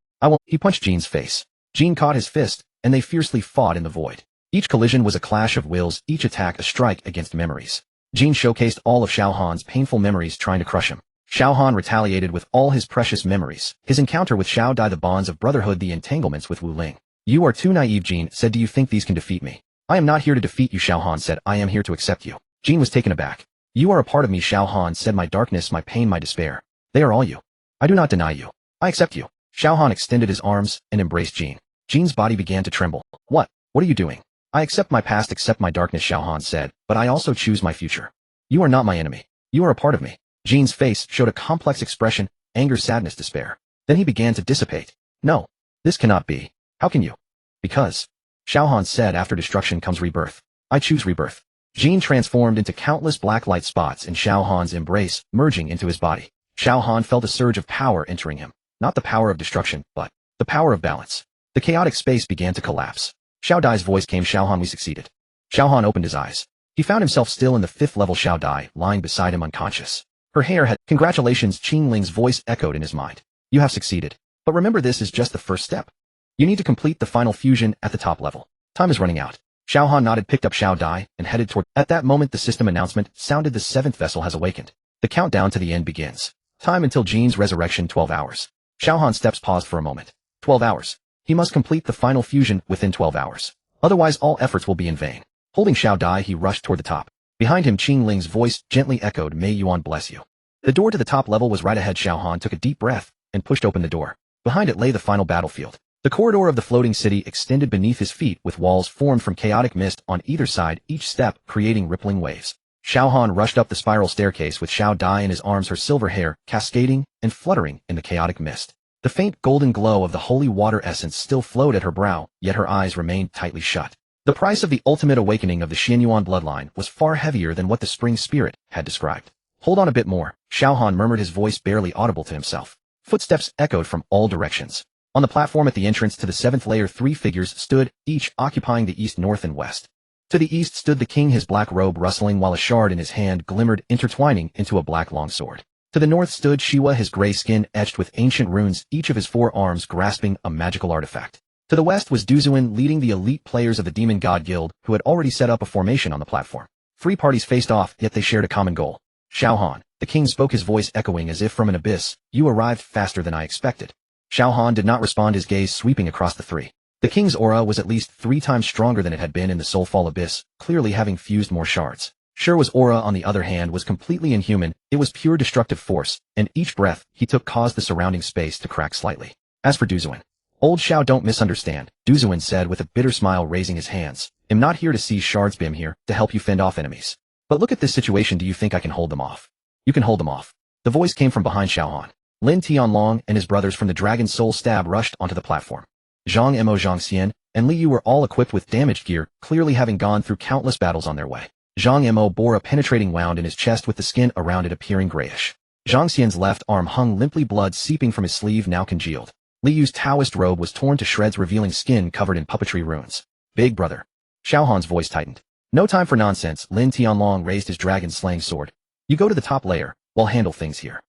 He punched Jean's face. Jean caught his fist, and they fiercely fought in the void. Each collision was a clash of wills, each attack a strike against memories. Jean showcased all of Xiao Han's painful memories, trying to crush him. Xiao Han retaliated with all his precious memories. His encounter with Xiao Dai, the bonds of brotherhood, the entanglements with Wu Ling. You are too naive, Jean said. Do you think these can defeat me? I am not here to defeat you, Xiao Han said. I am here to accept you. Jean was taken aback. You are a part of me, Xiao Han said. My darkness, my pain, my despair. They are all you. I do not deny you. I accept you. Xiao Han extended his arms and embraced Jean. Jean's body began to tremble. What are you doing? I accept my past, accept my darkness, Xiao Han said, but I also choose my future. You are not my enemy. You are a part of me. Jean's face showed a complex expression, anger, sadness, despair. Then he began to dissipate. No. This cannot be. How can you? Because. Xiao Han said, after destruction comes rebirth. I choose rebirth. Jean transformed into countless black light spots in Xiao Han's embrace, merging into his body. Xiao Han felt a surge of power entering him. Not the power of destruction, but the power of balance. The chaotic space began to collapse. Xiao Dai's voice came. Xiao Han, we succeeded. Xiao Han opened his eyes. He found himself still in the 5th level. Xiao Dai, lying beside him unconscious. Her hair had, congratulations, Qingling's voice echoed in his mind. You have succeeded. But remember, this is just the first step. You need to complete the final fusion at the top level. Time is running out. Xiao Han nodded, picked up Xiao Dai, and headed toward. At that moment the system announcement sounded. The 7th vessel has awakened. The countdown to the end begins. Time until Jean's resurrection, 12 hours. Xiao Han's steps paused for a moment. 12 hours. He must complete the final fusion within 12 hours. Otherwise all efforts will be in vain. Holding Xiao Dai, he rushed toward the top. Behind him Qingling's voice gently echoed, May Yuan bless you. The door to the top level was right ahead. Xiao Han took a deep breath and pushed open the door. Behind it lay the final battlefield. The corridor of the floating city extended beneath his feet, with walls formed from chaotic mist on either side, each step creating rippling waves. Xiao Han rushed up the spiral staircase with Xiao Dai in his arms, her silver hair cascading and fluttering in the chaotic mist. The faint golden glow of the holy water essence still flowed at her brow, yet her eyes remained tightly shut. The price of the ultimate awakening of the Xianyuan bloodline was far heavier than what the spring spirit had described. Hold on a bit more, Xiao Han murmured, his voice barely audible to himself. Footsteps echoed from all directions. On the platform at the entrance to the 7th layer 3 figures stood, each occupying the east, north, and west. To the east stood the king, his black robe rustling while a shard in his hand glimmered, intertwining into a black longsword. To the north stood Shiwa, his gray skin etched with ancient runes, each of his 4 arms grasping a magical artifact. To the west was Duzuan, leading the elite players of the Demon God Guild, who had already set up a formation on the platform. 3 parties faced off, yet they shared a common goal. Xiao Han, the king spoke, his voice echoing as if from an abyss, you arrived faster than I expected. Xiao Han did not respond, his gaze sweeping across the 3. The king's aura was at least 3 times stronger than it had been in the Soulfall Abyss, clearly having fused more shards. Sherwa's aura, on the other hand, was completely inhuman. It was pure destructive force, and each breath he took caused the surrounding space to crack slightly. As for Duzuan, old Xiao, don't misunderstand, Duzuan said with a bitter smile, raising his hands. I'm not here to seize shards, I'm here to help you fend off enemies. But look at this situation, do you think I can hold them off? You can hold them off. The voice came from behind Xiao Han. Lin Tianlong and his brothers from the Dragon Soul Stab rushed onto the platform. Zhang Mo, Zhang Xian, and Li Yu were all equipped with damaged gear, clearly having gone through countless battles on their way. Zhang Mo bore a penetrating wound in his chest with the skin around it appearing grayish. Zhang Xian's left arm hung limply, blood seeping from his sleeve now congealed. Li Yu's Taoist robe was torn to shreds, revealing skin covered in puppetry runes. Big brother. Xiao Han's voice tightened. No time for nonsense, Lin Tianlong raised his dragon-slaying sword. You go to the top layer, we'll handle things here.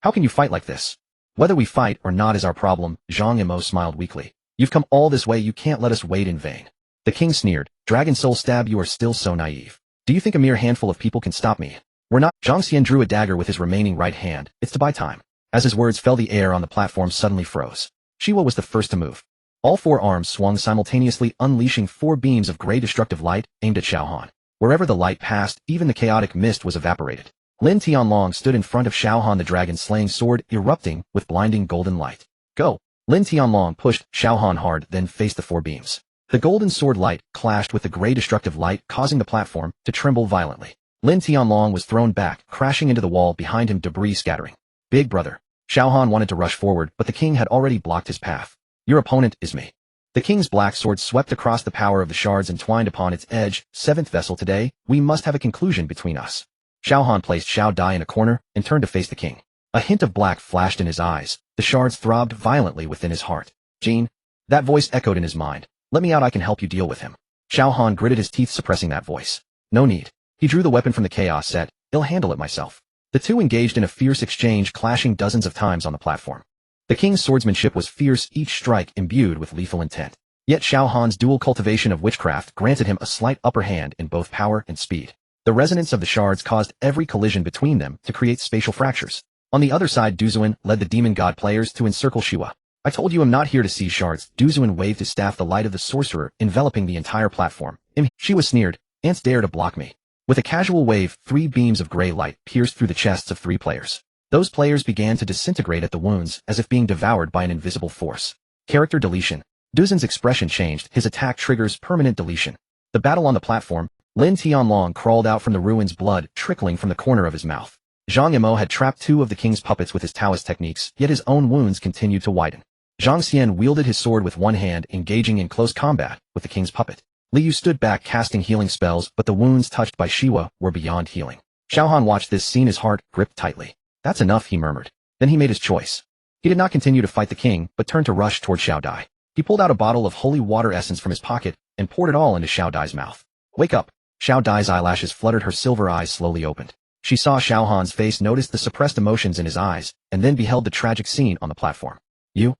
How can you fight like this? Whether we fight or not is our problem, Zhang Mo smiled weakly. You've come all this way, you can't let us wait in vain. The king sneered. Dragon Soul Stab, you are still so naive. Do you think a mere handful of people can stop me? We're not. Zhang Xian drew a dagger with his remaining right hand. It's to buy time. As his words fell, the air on the platform suddenly froze. Xiwa was the first to move. All four arms swung simultaneously, unleashing 4 beams of gray destructive light aimed at Xiao Han. Wherever the light passed, even the chaotic mist was evaporated. Lin Tianlong stood in front of Xiao Han, the dragon-slaying sword erupting with blinding golden light. Go! Lin Tianlong pushed Xiao Han hard, then faced the 4 beams. The golden sword light clashed with the gray destructive light, causing the platform to tremble violently. Lin Tianlong was thrown back, crashing into the wall behind him, debris scattering. Big brother. Xiao Han wanted to rush forward, but the king had already blocked his path. Your opponent is me. The king's black sword swept across the power of the shards and twined upon its edge. 7th vessel, today, we must have a conclusion between us. Xiao Han placed Xiao Dai in a corner and turned to face the king. A hint of black flashed in his eyes. The shards throbbed violently within his heart. Jin. That voice echoed in his mind. Let me out, I can help you deal with him. Xiao Han gritted his teeth, suppressing that voice. No need. He drew the weapon from the chaos set. I'll handle it myself. The two engaged in a fierce exchange, clashing dozens of times on the platform. The king's swordsmanship was fierce, each strike imbued with lethal intent. Yet Xiao Han's dual cultivation of witchcraft granted him a slight upper hand in both power and speed. The resonance of the shards caused every collision between them to create spatial fractures. On the other side, Duzuan led the demon god players to encircle Xiwa. I told you I'm not here to see shards. Duzuan waved his staff, the light of the sorcerer enveloping the entire platform. Xiwa sneered. Ants dare to block me. With a casual wave, 3 beams of gray light pierced through the chests of 3 players. Those players began to disintegrate at the wounds as if being devoured by an invisible force. Character deletion. Duzuan's expression changed. His attack triggers permanent deletion. The battle on the platform. Lin Tianlong crawled out from the ruins, blood trickling from the corner of his mouth. Zhang Yimou had trapped 2 of the king's puppets with his Taoist techniques, yet his own wounds continued to widen. Zhang Xian wielded his sword with one hand, engaging in close combat with the king's puppet. Li Yu stood back, casting healing spells, but the wounds touched by Xiwa were beyond healing. Xiao Han watched this scene, his heart gripped tightly. That's enough, he murmured. Then he made his choice. He did not continue to fight the king, but turned to rush toward Xiao Dai. He pulled out a bottle of holy water essence from his pocket and poured it all into Xiao Dai's mouth. Wake up! Xiao Dai's eyelashes fluttered, her silver eyes slowly opened. She saw Xiao Han's face, noticed the suppressed emotions in his eyes, and then beheld the tragic scene on the platform. You?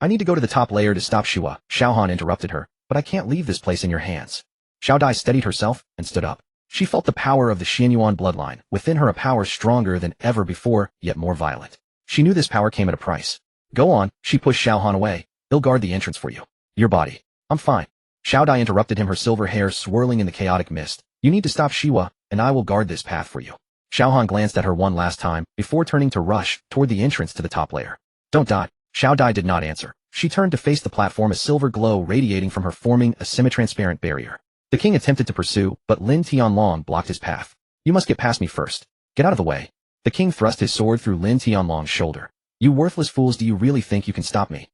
I need to go to the top layer to stop Xiwa. Xiao Han interrupted her, but I can't leave this place in your hands. Xiao Dai steadied herself and stood up. She felt the power of the Xianyuan bloodline, within her a power stronger than ever before, yet more violent. She knew this power came at a price. Go on, she pushed Xiao Han away. He'll guard the entrance for you. Your body. I'm fine. Xiao Dai interrupted him, her silver hair swirling in the chaotic mist. You need to stop Xiwa, and I will guard this path for you. Xiao Han glanced at her one last time, before turning to rush toward the entrance to the top layer. Don't die. Xiao Dai did not answer. She turned to face the platform, a silver glow radiating from her, forming a semi-transparent barrier. The king attempted to pursue, but Lin Tianlong blocked his path. You must get past me first. Get out of the way. The king thrust his sword through Lin Tianlong's shoulder. You worthless fools, do you really think you can stop me?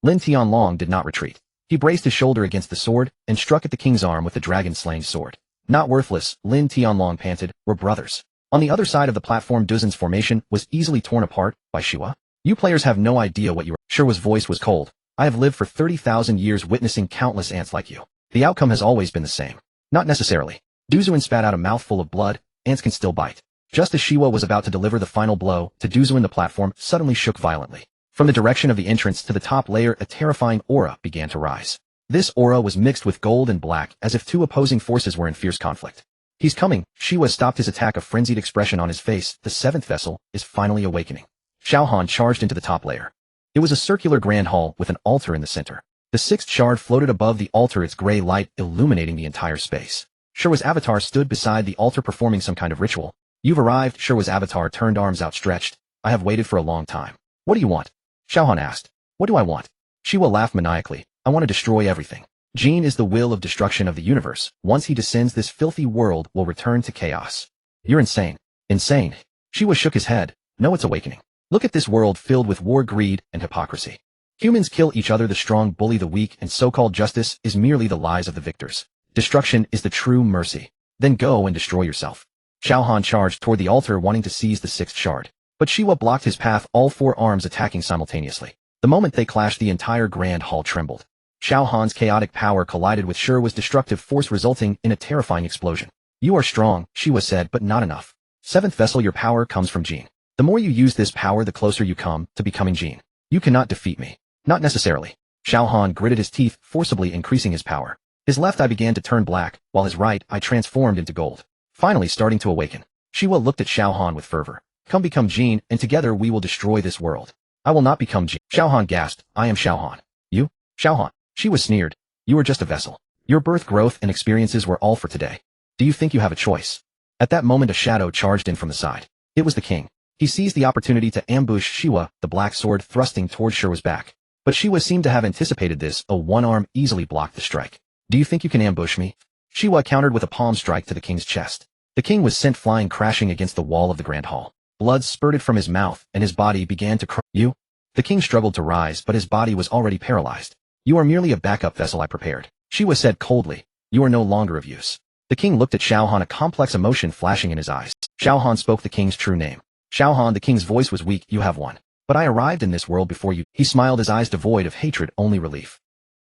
Lin Tianlong did not retreat. He braced his shoulder against the sword and struck at the king's arm with the dragon-slaying sword. Not worthless, Lin Tianlong panted, we're brothers. On the other side of the platform, Duzuan's formation was easily torn apart by Xiwa. You players have no idea what you are. Xiwa's voice was cold. I have lived for 30,000 years witnessing countless ants like you. The outcome has always been the same. Not necessarily. Duzuan spat out a mouthful of blood. Ants can still bite. Just as Xiwa was about to deliver the final blow to Duzuan, the platform suddenly shook violently. From the direction of the entrance to the top layer, a terrifying aura began to rise. This aura was mixed with gold and black, as if 2 opposing forces were in fierce conflict. He's coming. Xiwa stopped his attack, a frenzied expression on his face. The 7th vessel is finally awakening. Xiao Han charged into the top layer. It was a circular grand hall with an altar in the center. The 6th shard floated above the altar, its gray light illuminating the entire space. Sherwa's avatar stood beside the altar, performing some kind of ritual. You've arrived. Sherwa's avatar turned, arms outstretched. I have waited for a long time. What do you want? Xiao Han asked. What do I want? Xiwa laughed maniacally. I want to destroy everything. Jin is the will of destruction of the universe. Once he descends, this filthy world will return to chaos. You're insane. Insane. Xiwa shook his head. No, it's awakening. Look at this world filled with war, greed, and hypocrisy. Humans kill each other, the strong bully the weak, and so-called justice is merely the lies of the victors. Destruction is the true mercy. Then go and destroy yourself. Xiao Han charged toward the altar, wanting to seize the 6th shard. But Xiwa blocked his path, all 4 arms attacking simultaneously. The moment they clashed, the entire grand hall trembled. Xiao Han's chaotic power collided with Sherwa's destructive force, resulting in a terrifying explosion. You are strong, Xiwa said, but not enough. 7th vessel, your power comes from Jin. The more you use this power, the closer you come to becoming Jin. You cannot defeat me. Not necessarily. Xiao Han gritted his teeth, forcibly increasing his power. His left eye began to turn black, while his right eye transformed into gold. Finally starting to awaken. Shiwa looked at Xiao Han with fervor. Come become Jin, and together we will destroy this world. I will not become Jin. Xiao Han gasped, I am Xiao Han. You? Xiao Han. Shiwa sneered. You are just a vessel. Your birth, growth, and experiences were all for today. Do you think you have a choice? At that moment a shadow charged in from the side. It was the king. He seized the opportunity to ambush Shiwa, the black sword thrusting toward Shiwa's back. But Shiwa seemed to have anticipated this. One arm easily blocked the strike. Do you think you can ambush me? Shiwa countered with a palm strike to the king's chest. The king was sent flying crashing against the wall of the grand hall. Blood spurted from his mouth, and his body began to cry. You? The king struggled to rise, but his body was already paralyzed. You are merely a backup vessel I prepared. Shiwa said coldly. You are no longer of use. The king looked at Xiao Han, a complex emotion flashing in his eyes. Xiao Han spoke the king's true name. Xiao Han, the king's voice was weak. You have won. But I arrived in this world before you. He smiled, his eyes devoid of hatred, only relief.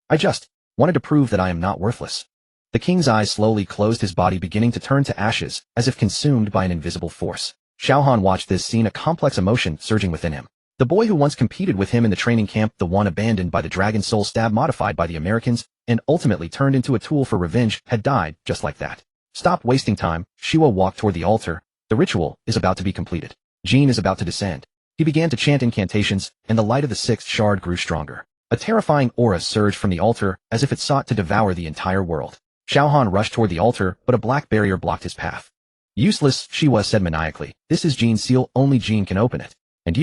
I just wanted to prove that I am not worthless. The king's eyes slowly closed, his body beginning to turn to ashes, as if consumed by an invisible force. Xiao Han watched this scene, a complex emotion surging within him. The boy who once competed with him in the training camp, the one abandoned by the Dragon Soul Stab modified by the Americans, and ultimately turned into a tool for revenge, had died just like that. Stop wasting time. Shiwa walked toward the altar. The ritual is about to be completed. Jin is about to descend. He began to chant incantations, and the light of the sixth shard grew stronger. A terrifying aura surged from the altar, as if it sought to devour the entire world. Xiao Han rushed toward the altar, but a black barrier blocked his path. Useless, Shiwa said maniacally. This is Jin's seal, only Jin can open it. And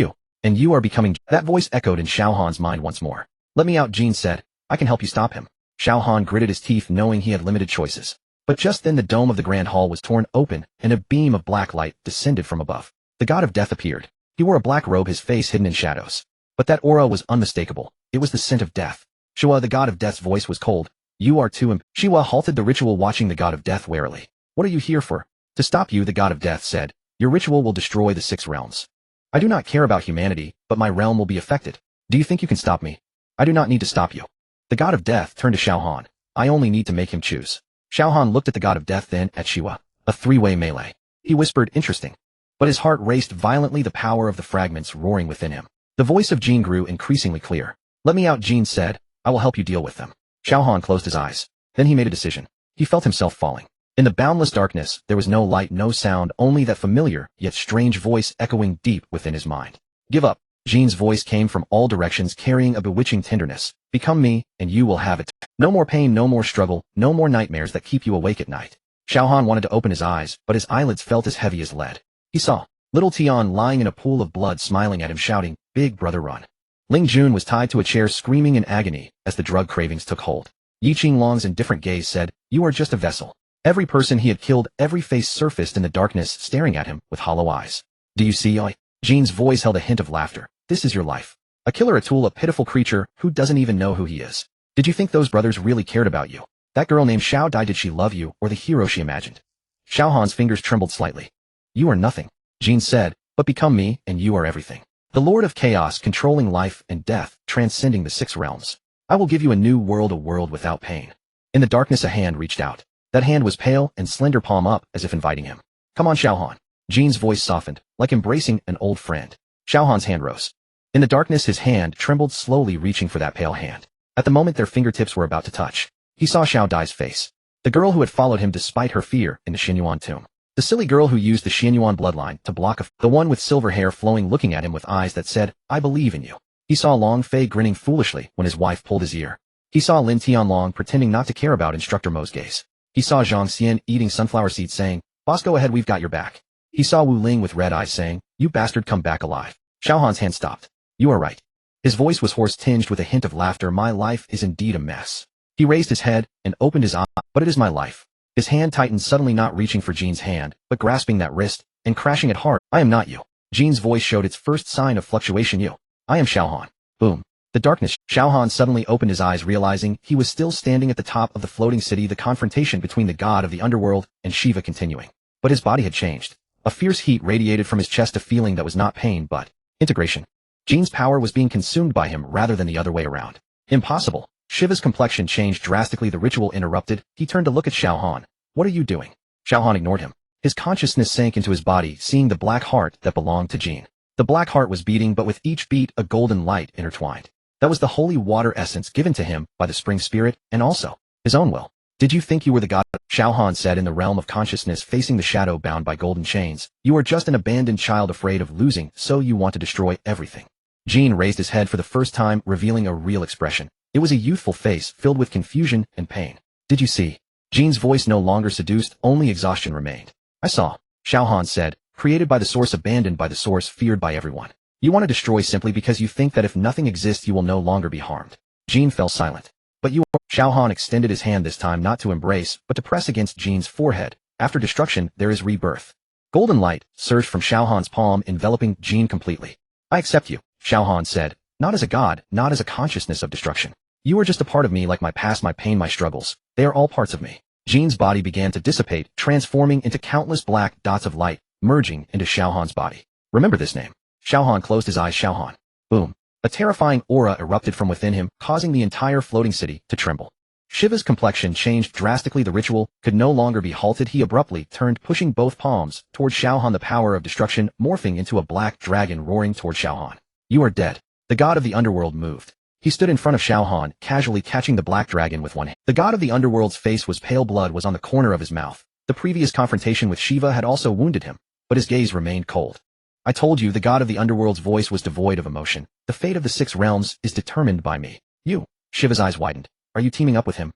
you are becoming— That voice echoed in Xiao Han's mind once more. Let me out, Jin said. I can help you stop him. Xiao Han gritted his teeth, knowing he had limited choices. But just then the dome of the grand hall was torn open, and a beam of black light descended from above. The god of death appeared. He wore a black robe, his face hidden in shadows. But that aura was unmistakable. It was the scent of death. Shiwa, the god of death's voice was cold. You are too Shiwa halted the ritual, watching the god of death warily. What are you here for? To stop you, the god of death said. Your ritual will destroy the 6 realms. I do not care about humanity, but my realm will be affected. Do you think you can stop me? I do not need to stop you. The god of death turned to Xiao Han. I only need to make him choose. Xiao Han looked at the god of death, then at Shiwa. A 3-way melee. He whispered, interesting. But his heart raced violently, the power of the fragments roaring within him. The voice of Jin grew increasingly clear. Let me out, Jin said. I will help you deal with them. Xiao Han closed his eyes. Then he made a decision. He felt himself falling. In the boundless darkness, there was no light, no sound, only that familiar, yet strange voice echoing deep within his mind. Give up. Jin's voice came from all directions, carrying a bewitching tenderness. Become me, and you will have it. No more pain, no more struggle, no more nightmares that keep you awake at night. Xiao Han wanted to open his eyes, but his eyelids felt as heavy as lead. He saw little Tian lying in a pool of blood, smiling at him, shouting, Big brother, run. Ling Jun was tied to a chair, screaming in agony as the drug cravings took hold. Yi Qinglong's indifferent gaze said, You are just a vessel. Every person he had killed, every face surfaced in the darkness, staring at him with hollow eyes. Do you see? Jin's voice held a hint of laughter. This is your life. A killer, a tool, a pitiful creature who doesn't even know who he is. Did you think those brothers really cared about you? That girl named Xiao Dai, did she love you, or the hero she imagined? Xiao Han's fingers trembled slightly. You are nothing, Jin said, but become me, and you are everything. The Lord of Chaos, controlling life and death, transcending the 6 realms. I will give you a new world, a world without pain. In the darkness a hand reached out. That hand was pale and slender, palm up, as if inviting him. Come on, Xiao Han. Jin's voice softened, like embracing an old friend. Xiao Han's hand rose. In the darkness his hand trembled, slowly reaching for that pale hand. At the moment their fingertips were about to touch, he saw Xiao Dai's face. The girl who had followed him despite her fear in the Xianyuan tomb. The silly girl who used the Xianyuan bloodline to block the one with silver hair flowing, looking at him with eyes that said, I believe in you. He saw Long Fei grinning foolishly when his wife pulled his ear. He saw Lin Tianlong pretending not to care about Instructor Mo's gaze. He saw Zhang Xian eating sunflower seeds, saying, Boss, go ahead, we've got your back. He saw Wu Ling with red eyes saying, You bastard, come back alive. Xiao Han's hand stopped. You are right. His voice was hoarse, tinged with a hint of laughter. My life is indeed a mess. He raised his head and opened his eye, but it is my life. His hand tightened suddenly, not reaching for Jin's hand, but grasping that wrist and crashing it hard. I am not you. Jin's voice showed its first sign of fluctuation. You. I am Xiao Han. Boom. The darkness. Xiao Han suddenly opened his eyes, realizing he was still standing at the top of the floating city, the confrontation between the god of the underworld and Shiva continuing. But his body had changed. A fierce heat radiated from his chest, a feeling that was not pain but integration. Jin's power was being consumed by him rather than the other way around. Impossible. Shiva's complexion changed drastically. The ritual interrupted. He turned to look at Xiao Han. What are you doing? Xiao Han ignored him. His consciousness sank into his body, seeing the black heart that belonged to Jin. The black heart was beating, but with each beat a golden light intertwined. That was the holy water essence given to him by the spring spirit, and also his own will. Did you think you were the god? Xiao Han said in the realm of consciousness facing the shadow bound by golden chains. You are just an abandoned child afraid of losing, so you want to destroy everything. Jean raised his head for the first time, revealing a real expression. It was a youthful face filled with confusion and pain. Did you see? Jean's voice no longer seduced, only exhaustion remained. I saw, Xiao Han said, created by the source, abandoned by the source, feared by everyone. You want to destroy simply because you think that if nothing exists you will no longer be harmed. Jean fell silent. But you are. Xiao Han extended his hand, this time not to embrace, but to press against Jean's forehead. After destruction, there is rebirth. Golden light surged from Xiao Han's palm, enveloping Jean completely. I accept you, Xiao Han said, not as a god, not as a consciousness of destruction. You are just a part of me, like my past, my pain, my struggles. They are all parts of me. Jean's body began to dissipate, transforming into countless black dots of light, merging into Xiao Han's body. Remember this name. Xiao Han closed his eyes. Xiao Han. Boom. A terrifying aura erupted from within him, causing the entire floating city to tremble. Shiva's complexion changed drastically. The ritual could no longer be halted. He abruptly turned, pushing both palms toward Xiao Han, the power of destruction morphing into a black dragon roaring toward Xiao Han. You are dead. The god of the underworld moved. He stood in front of Xiao Han, casually catching the black dragon with one hand. The god of the underworld's face was pale. Blood was on the corner of his mouth. The previous confrontation with Shiva had also wounded him, but his gaze remained cold. I told you, the god of the underworld's voice was devoid of emotion. The fate of the 6 realms is determined by me. You. Shiva's eyes widened. Are you teaming up with him?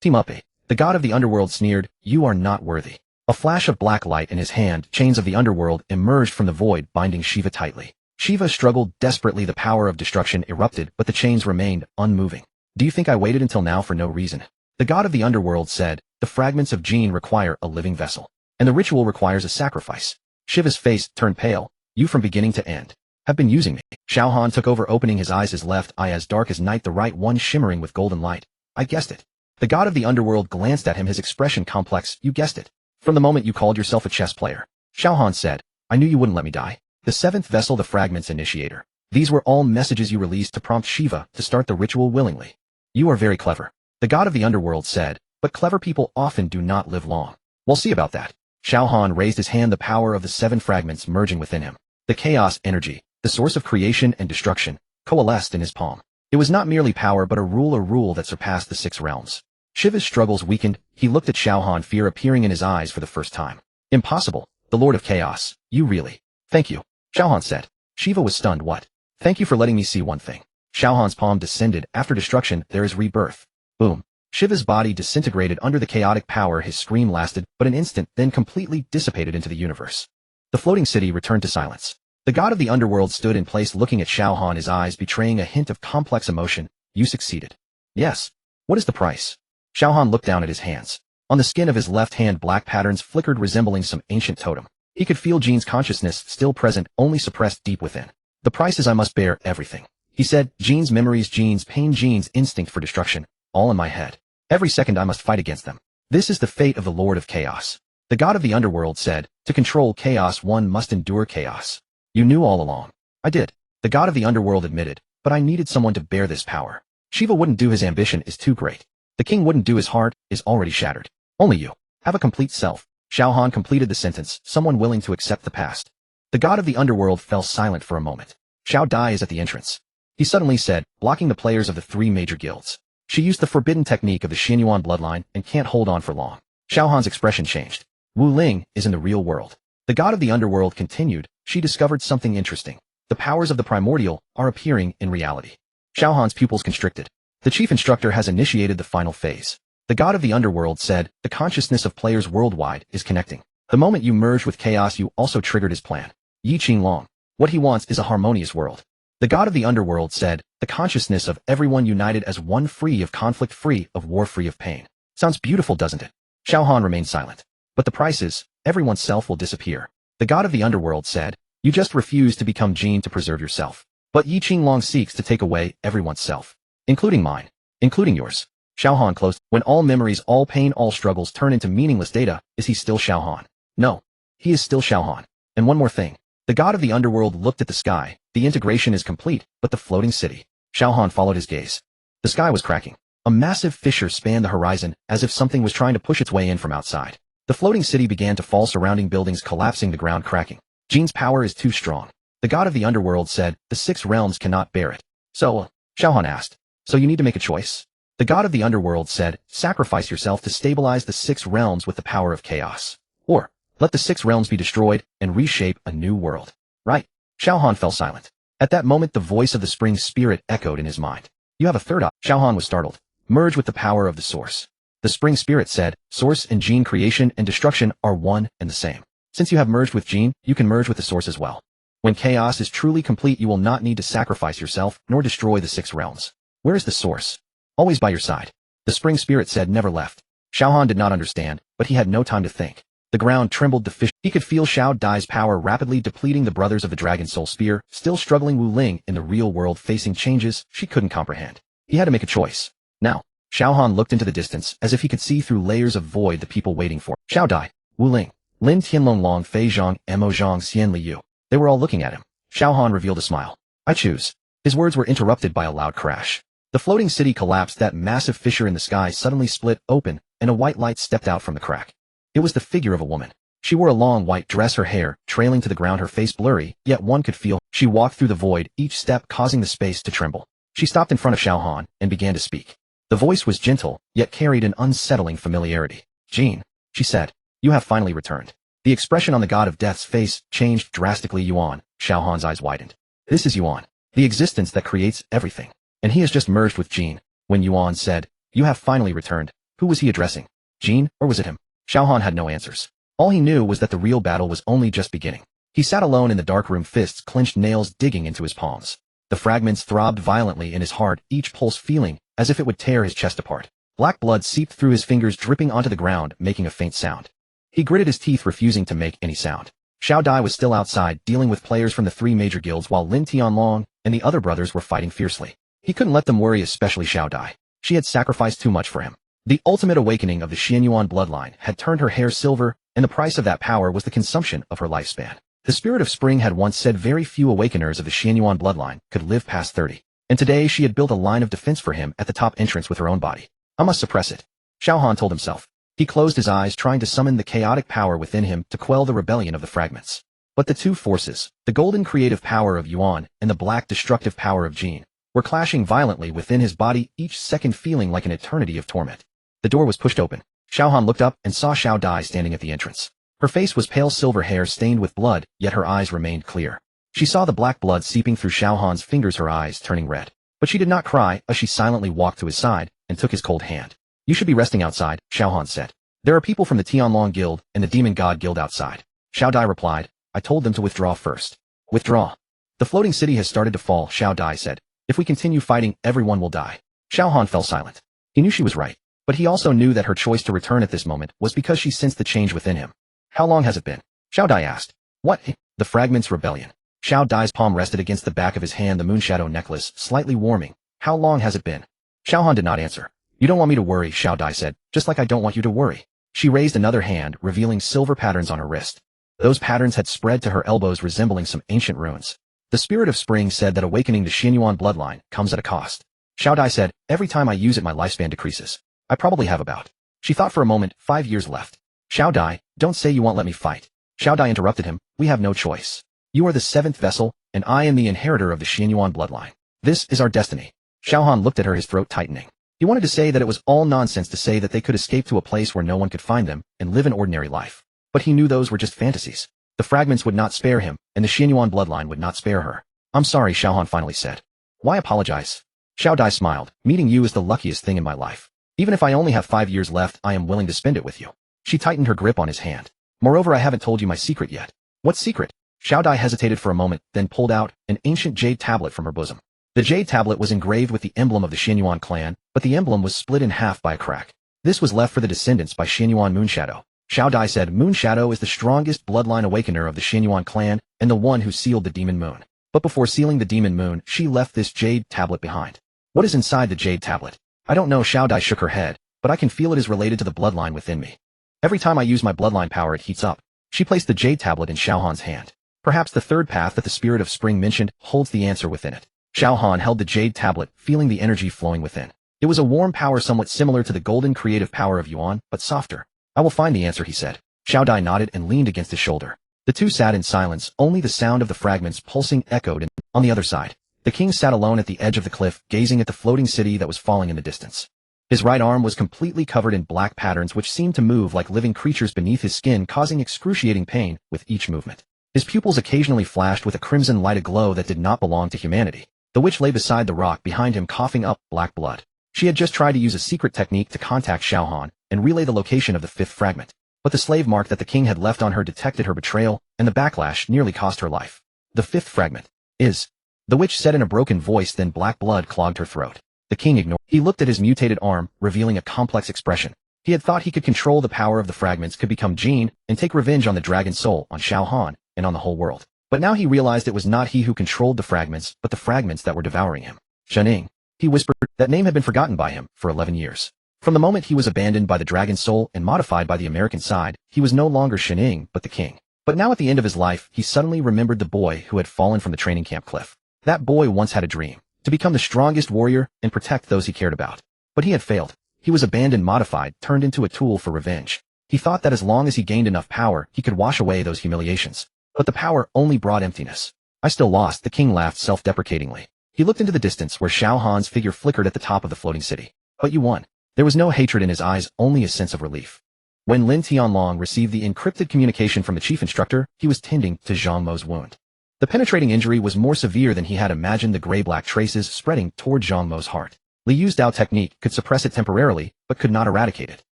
Team up, eh? The god of the underworld sneered. You are not worthy. A flash of black light in his hand, chains of the underworld emerged from the void, binding Shiva tightly. Shiva struggled desperately. The power of destruction erupted, but the chains remained unmoving. Do you think I waited until now for no reason? The god of the underworld said. The fragments of Jean require a living vessel, and the ritual requires a sacrifice. Shiva's face turned pale. You from beginning to end have been using me. Xiao Han took over, opening his eyes, his left eye as dark as night, the right one shimmering with golden light. I guessed it. The god of the underworld glanced at him, his expression complex. You guessed it. From the moment you called yourself a chess player. Xiao Han said. I knew you wouldn't let me die. The 7th vessel, the fragments initiator. These were all messages you released to prompt Shiva to start the ritual willingly. You are very clever. The god of the underworld said, but clever people often do not live long. We'll see about that. Xiao Han raised his hand, the power of the 7 fragments merging within him. The chaos energy, the source of creation and destruction, coalesced in his palm. It was not merely power but a rule that surpassed the 6 realms. Shiva's struggles weakened. He looked at Xiao Han, fear appearing in his eyes for the first time. Impossible. The Lord of Chaos. You really. Thank you. Xiao Han said. Shiva was stunned. What? Thank you for letting me see one thing. Xiao Han's palm descended. After destruction, there is rebirth. Boom. Shiva's body disintegrated under the chaotic power. His scream lasted but an instant, then completely dissipated into the universe. The floating city returned to silence. The god of the underworld stood in place, looking at Xiao Han, his eyes betraying a hint of complex emotion. You succeeded. Yes. What is the price? Xiao Han looked down at his hands. On the skin of his left hand, black patterns flickered, resembling some ancient totem. He could feel Jean's consciousness still present, only suppressed deep within. The price is I must bear everything. He said, Jean's memories, Jean's pain, Jean's instinct for destruction, all in my head. Every second I must fight against them. This is the fate of the Lord of Chaos. The god of the underworld said, to control chaos one must endure chaos. You knew all along. I did. The god of the underworld admitted, but I needed someone to bear this power. Shiva wouldn't do, his ambition is too great. The king wouldn't do, his heart is already shattered. Only you have a complete self. Xiao Han completed the sentence, someone willing to accept the past. The god of the underworld fell silent for a moment. Xiao Dai is at the entrance. He suddenly said, blocking the players of the 3 major guilds. She used the forbidden technique of the Xianyuan bloodline and can't hold on for long. Xiao Han's expression changed. Wu Ling is in the real world. The god of the underworld continued, she discovered something interesting. The powers of the primordial are appearing in reality. Xiao Han's pupils constricted. The chief instructor has initiated the final phase. The god of the underworld said, the consciousness of players worldwide is connecting. The moment you merged with chaos, you also triggered his plan. Yi Qinglong. What he wants is a harmonious world. The god of the underworld said, the consciousness of everyone united as one, free of conflict, free of war, free of pain. Sounds beautiful, doesn't it? Xiao Han remained silent. But the price is, everyone's self will disappear. The god of the underworld said, you just refuse to become Jean to preserve yourself. But Yi Qinglong seeks to take away everyone's self. Including mine. Including yours. Xiao Han closed. When all memories, all pain, all struggles turn into meaningless data, is he still Xiao Han? No. He is still Xiao Han. And one more thing. The god of the underworld looked at the sky. The integration is complete, but the floating city. Xiao Han followed his gaze. The sky was cracking. A massive fissure spanned the horizon, as if something was trying to push its way in from outside. The floating city began to fall, surrounding buildings collapsing, the ground cracking. Jean's power is too strong. The god of the underworld said, the 6 realms cannot bear it. So, Xiao Han asked, so you need to make a choice? The god of the underworld said, sacrifice yourself to stabilize the 6 realms with the power of chaos. Or, let the 6 realms be destroyed and reshape a new world. Right. Xiao Han fell silent. At that moment the voice of the spring spirit echoed in his mind. You have a third eye. Xiao Han was startled. Merge with the power of the source. The spring spirit said, source and gene creation and destruction are one and the same. Since you have merged with gene, you can merge with the source as well. When chaos is truly complete you will not need to sacrifice yourself nor destroy the 6 realms. Where is the source? Always by your side. The spring spirit said never left. Xiao Han did not understand, but he had no time to think. The ground trembled. He could feel Xiao Dai's power rapidly depleting the brothers of the Dragon Soul Spear, still struggling Wu Ling in the real world facing changes she couldn't comprehend. He had to make a choice. Now, Xiao Han looked into the distance as if he could see through layers of void the people waiting for Xiao Dai, Wu Ling, Lin Tianlong Long, Fei Zhang, Mo Zhang, Xian Liu. They were all looking at him. Xiao Han revealed a smile. I choose. His words were interrupted by a loud crash. The floating city collapsed. That massive fissure in the sky suddenly split open, and a white light stepped out from the crack. It was the figure of a woman. She wore a long white dress, her hair trailing to the ground, her face blurry, yet one could feel. She walked through the void, each step causing the space to tremble. She stopped in front of Xiao Han and began to speak. The voice was gentle, yet carried an unsettling familiarity. Jean, she said, you have finally returned. The expression on the god of death's face changed drastically. Yuan, Xiao Han's eyes widened. This is Yuan, the existence that creates everything. And he has just merged with Jean. When Yuan said, you have finally returned, who was he addressing? Jean, or was it him? Xiao Han had no answers. All he knew was that the real battle was only just beginning. He sat alone in the dark room, fists clenched, nails digging into his palms. The fragments throbbed violently in his heart, each pulse feeling as if it would tear his chest apart. Black blood seeped through his fingers, dripping onto the ground, making a faint sound. He gritted his teeth, refusing to make any sound. Xiao Dai was still outside, dealing with players from the 3 major guilds, while Lin Tianlong and the other brothers were fighting fiercely. He couldn't let them worry, especially Xiao Dai. She had sacrificed too much for him. The ultimate awakening of the Xianyuan bloodline had turned her hair silver, and the price of that power was the consumption of her lifespan. The Spirit of Spring had once said very few awakeners of the Xianyuan bloodline could live past 30. And today she had built a line of defense for him at the top entrance with her own body. I must suppress it, Xiao Han told himself. He closed his eyes, trying to summon the chaotic power within him to quell the rebellion of the fragments. But the two forces, the golden creative power of Yuan and the black destructive power of Jean, were clashing violently within his body, each second feeling like an eternity of torment. The door was pushed open. Xiao Han looked up and saw Xiao Dai standing at the entrance. Her face was pale silver, hair stained with blood, yet her eyes remained clear. She saw the black blood seeping through Xiao Han's fingers, her eyes turning red. But she did not cry as she silently walked to his side and took his cold hand. You should be resting outside, Xiao Han said. There are people from the Tianlong Guild and the Demon God Guild outside. Xiao Dai replied, I told them to withdraw first. Withdraw. The floating city has started to fall, Xiao Dai said. If we continue fighting, everyone will die. Xiao Han fell silent. He knew she was right, but he also knew that her choice to return at this moment was because she sensed the change within him. How long has it been? Xiao Dai asked. What? The fragment's rebellion. Xiao Dai's palm rested against the back of his hand, the moonshadow necklace slightly warming. How long has it been? Xiao Han did not answer. You don't want me to worry, Xiao Dai said, just like I don't want you to worry. She raised another hand, revealing silver patterns on her wrist. Those patterns had spread to her elbows, resembling some ancient runes. The Spirit of Spring said that awakening the Xianyuan bloodline comes at a cost. Xiao Dai said, every time I use it my lifespan decreases. I probably have about. She thought for a moment, 5 years left. Xiao Dai, don't say you won't let me fight. Xiao Dai interrupted him, we have no choice. You are the 7th vessel, and I am the inheritor of the Xianyuan bloodline. This is our destiny. Xiao Han looked at her, his throat tightening. He wanted to say that it was all nonsense to say that they could escape to a place where no one could find them and live an ordinary life. But he knew those were just fantasies. The fragments would not spare him, and the Xianyuan bloodline would not spare her. I'm sorry, Xiao Han finally said. Why apologize? Xiao Dai smiled. Meeting you is the luckiest thing in my life. Even if I only have 5 years left, I am willing to spend it with you. She tightened her grip on his hand. Moreover, I haven't told you my secret yet. What secret? Xiao Dai hesitated for a moment, then pulled out an ancient jade tablet from her bosom. The jade tablet was engraved with the emblem of the Xianyuan clan, but the emblem was split in half by a crack. This was left for the descendants by Xianyuan Moonshadow. Xiao Dai said Moonshadow is the strongest bloodline awakener of the Xianyuan clan and the one who sealed the Demon Moon. But before sealing the Demon Moon, she left this jade tablet behind. What is inside the jade tablet? I don't know, Xiao Dai shook her head, but I can feel it is related to the bloodline within me. Every time I use my bloodline power it heats up. She placed the jade tablet in Xiao Han's hand. Perhaps the third path that the Spirit of Spring mentioned holds the answer within it. Xiao Han held the jade tablet, feeling the energy flowing within. It was a warm power somewhat similar to the golden creative power of Yuan, but softer. I will find the answer, he said. Xiao Dai nodded and leaned against his shoulder. The two sat in silence, only the sound of the fragments pulsing echoed. On the other side, the king sat alone at the edge of the cliff, gazing at the floating city that was falling in the distance. His right arm was completely covered in black patterns which seemed to move like living creatures beneath his skin, causing excruciating pain with each movement. His pupils occasionally flashed with a crimson light aglow that did not belong to humanity. The witch lay beside the rock behind him, coughing up black blood. She had just tried to use a secret technique to contact Xiao Han and relay the location of the fifth fragment. But the slave mark that the king had left on her detected her betrayal, and the backlash nearly cost her life. The fifth fragment is, the witch said in a broken voice, then black blood clogged her throat. The king ignored. He looked at his mutated arm, revealing a complex expression. He had thought he could control the power of the fragments, could become Jin, and take revenge on the dragon soul, on Xiao Han, and on the whole world. But now he realized it was not he who controlled the fragments, but the fragments that were devouring him. Shening. He whispered. That name had been forgotten by him for 11 years. From the moment he was abandoned by the dragon soul and modified by the American side, he was no longer Shening, but the king. But now at the end of his life, he suddenly remembered the boy who had fallen from the training camp cliff. That boy once had a dream, to become the strongest warrior and protect those he cared about. But he had failed. He was abandoned, modified, turned into a tool for revenge. He thought that as long as he gained enough power, he could wash away those humiliations. But the power only brought emptiness. I still lost, the king laughed self-deprecatingly. He looked into the distance where Xiao Han's figure flickered at the top of the floating city. But you won. There was no hatred in his eyes, only a sense of relief. When Lin Tianlong received the encrypted communication from the chief instructor, he was tending to Zhang Mo's wound. The penetrating injury was more severe than he had imagined, the gray-black traces spreading toward Zhang Mo's heart. Li Yu's Dao technique could suppress it temporarily, but could not eradicate it.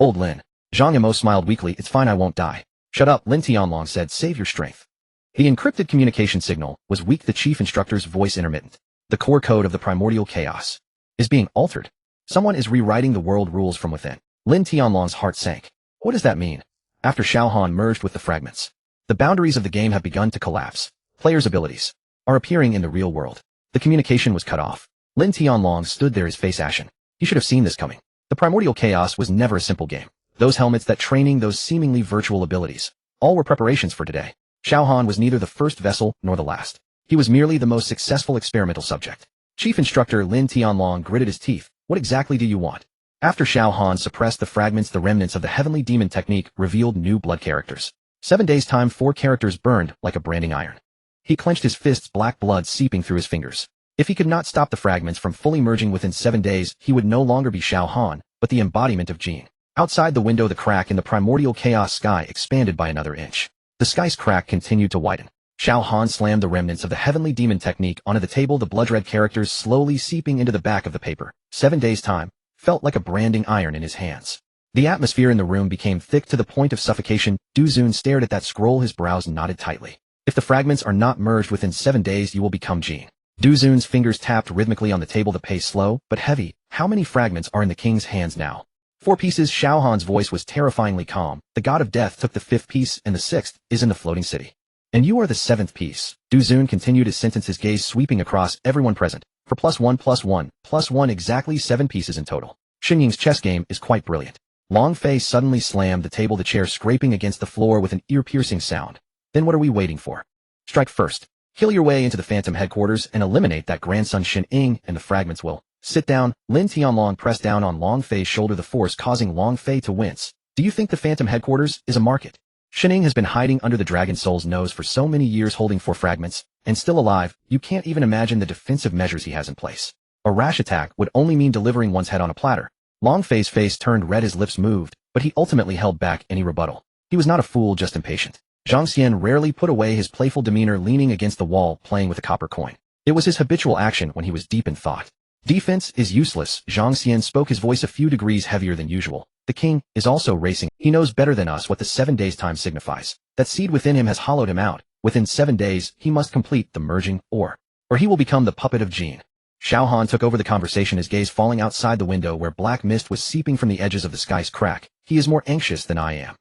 Old Lin. Zhang Mo smiled weakly. It's fine, I won't die. Shut up, Lin Tianlong said. Save your strength. The encrypted communication signal was weak, the chief instructor's voice intermittent. The core code of the primordial chaos is being altered. Someone is rewriting the world rules from within. Lin Tianlong's heart sank. What does that mean? After Xiao Han merged with the fragments, the boundaries of the game have begun to collapse. Players' abilities are appearing in the real world. The communication was cut off. Lin Tianlong stood there, his face ashen. He should have seen this coming. The primordial chaos was never a simple game. Those helmets, that training, those seemingly virtual abilities, all were preparations for today. Xiao Han was neither the first vessel nor the last. He was merely the most successful experimental subject. Chief Instructor Lin Tianlong gritted his teeth. What exactly do you want? After Xiao Han suppressed the fragments, the remnants of the heavenly demon technique revealed new blood characters. 7 days' time, 4 characters burned like a branding iron. He clenched his fists, black blood seeping through his fingers. If he could not stop the fragments from fully merging within 7 days, he would no longer be Xiao Han, but the embodiment of Jin. Outside the window, the crack in the primordial chaos sky expanded by another inch. The sky's crack continued to widen. Xiao Han slammed the remnants of the heavenly demon technique onto the table, the blood-red characters slowly seeping into the back of the paper. 7 days' time felt like a branding iron in his hands. The atmosphere in the room became thick to the point of suffocation. Du Zun stared at that scroll, his brows knotted tightly. If the fragments are not merged within 7 days, you will become Jin. Du Zun's fingers tapped rhythmically on the table, the pace slow but heavy. How many fragments are in the king's hands now? 4 pieces. Xiao Han's voice was terrifyingly calm. The god of death took the 5th piece, and the 6th is in the floating city. And you are the 7th piece. Du Zun continued his sentence, his gaze sweeping across everyone present. For +1+1+1, exactly 7 pieces in total. Xinying's chess game is quite brilliant. Long Fei suddenly slammed the table, the chair scraping against the floor with an ear-piercing sound. Then what are we waiting for? Strike first. Kill your way into the Phantom headquarters and eliminate that grandson Xinying, and the fragments will. Sit down. Lin Tianlong pressed down on Long Fei's shoulder, the force causing Long Fei to wince. Do you think the Phantom headquarters is a market? Xinying has been hiding under the Dragon Soul's nose for so many years, holding 4 fragments, and still alive. You can't even imagine the defensive measures he has in place. A rash attack would only mean delivering one's head on a platter. Long Fei's face turned red, his lips moved, but he ultimately held back any rebuttal. He was not a fool, just impatient. Zhang Xian rarely put away his playful demeanor, leaning against the wall, playing with a copper coin. It was his habitual action when he was deep in thought. Defense is useless. Zhang Xian spoke, his voice a few degrees heavier than usual. The king is also racing. He knows better than us what the 7 days' time signifies. That seed within him has hollowed him out. Within 7 days, he must complete the merging, or he will become the puppet of Jin. Xiao Han took over the conversation, his gaze falling outside the window where black mist was seeping from the edges of the sky's crack. He is more anxious than I am.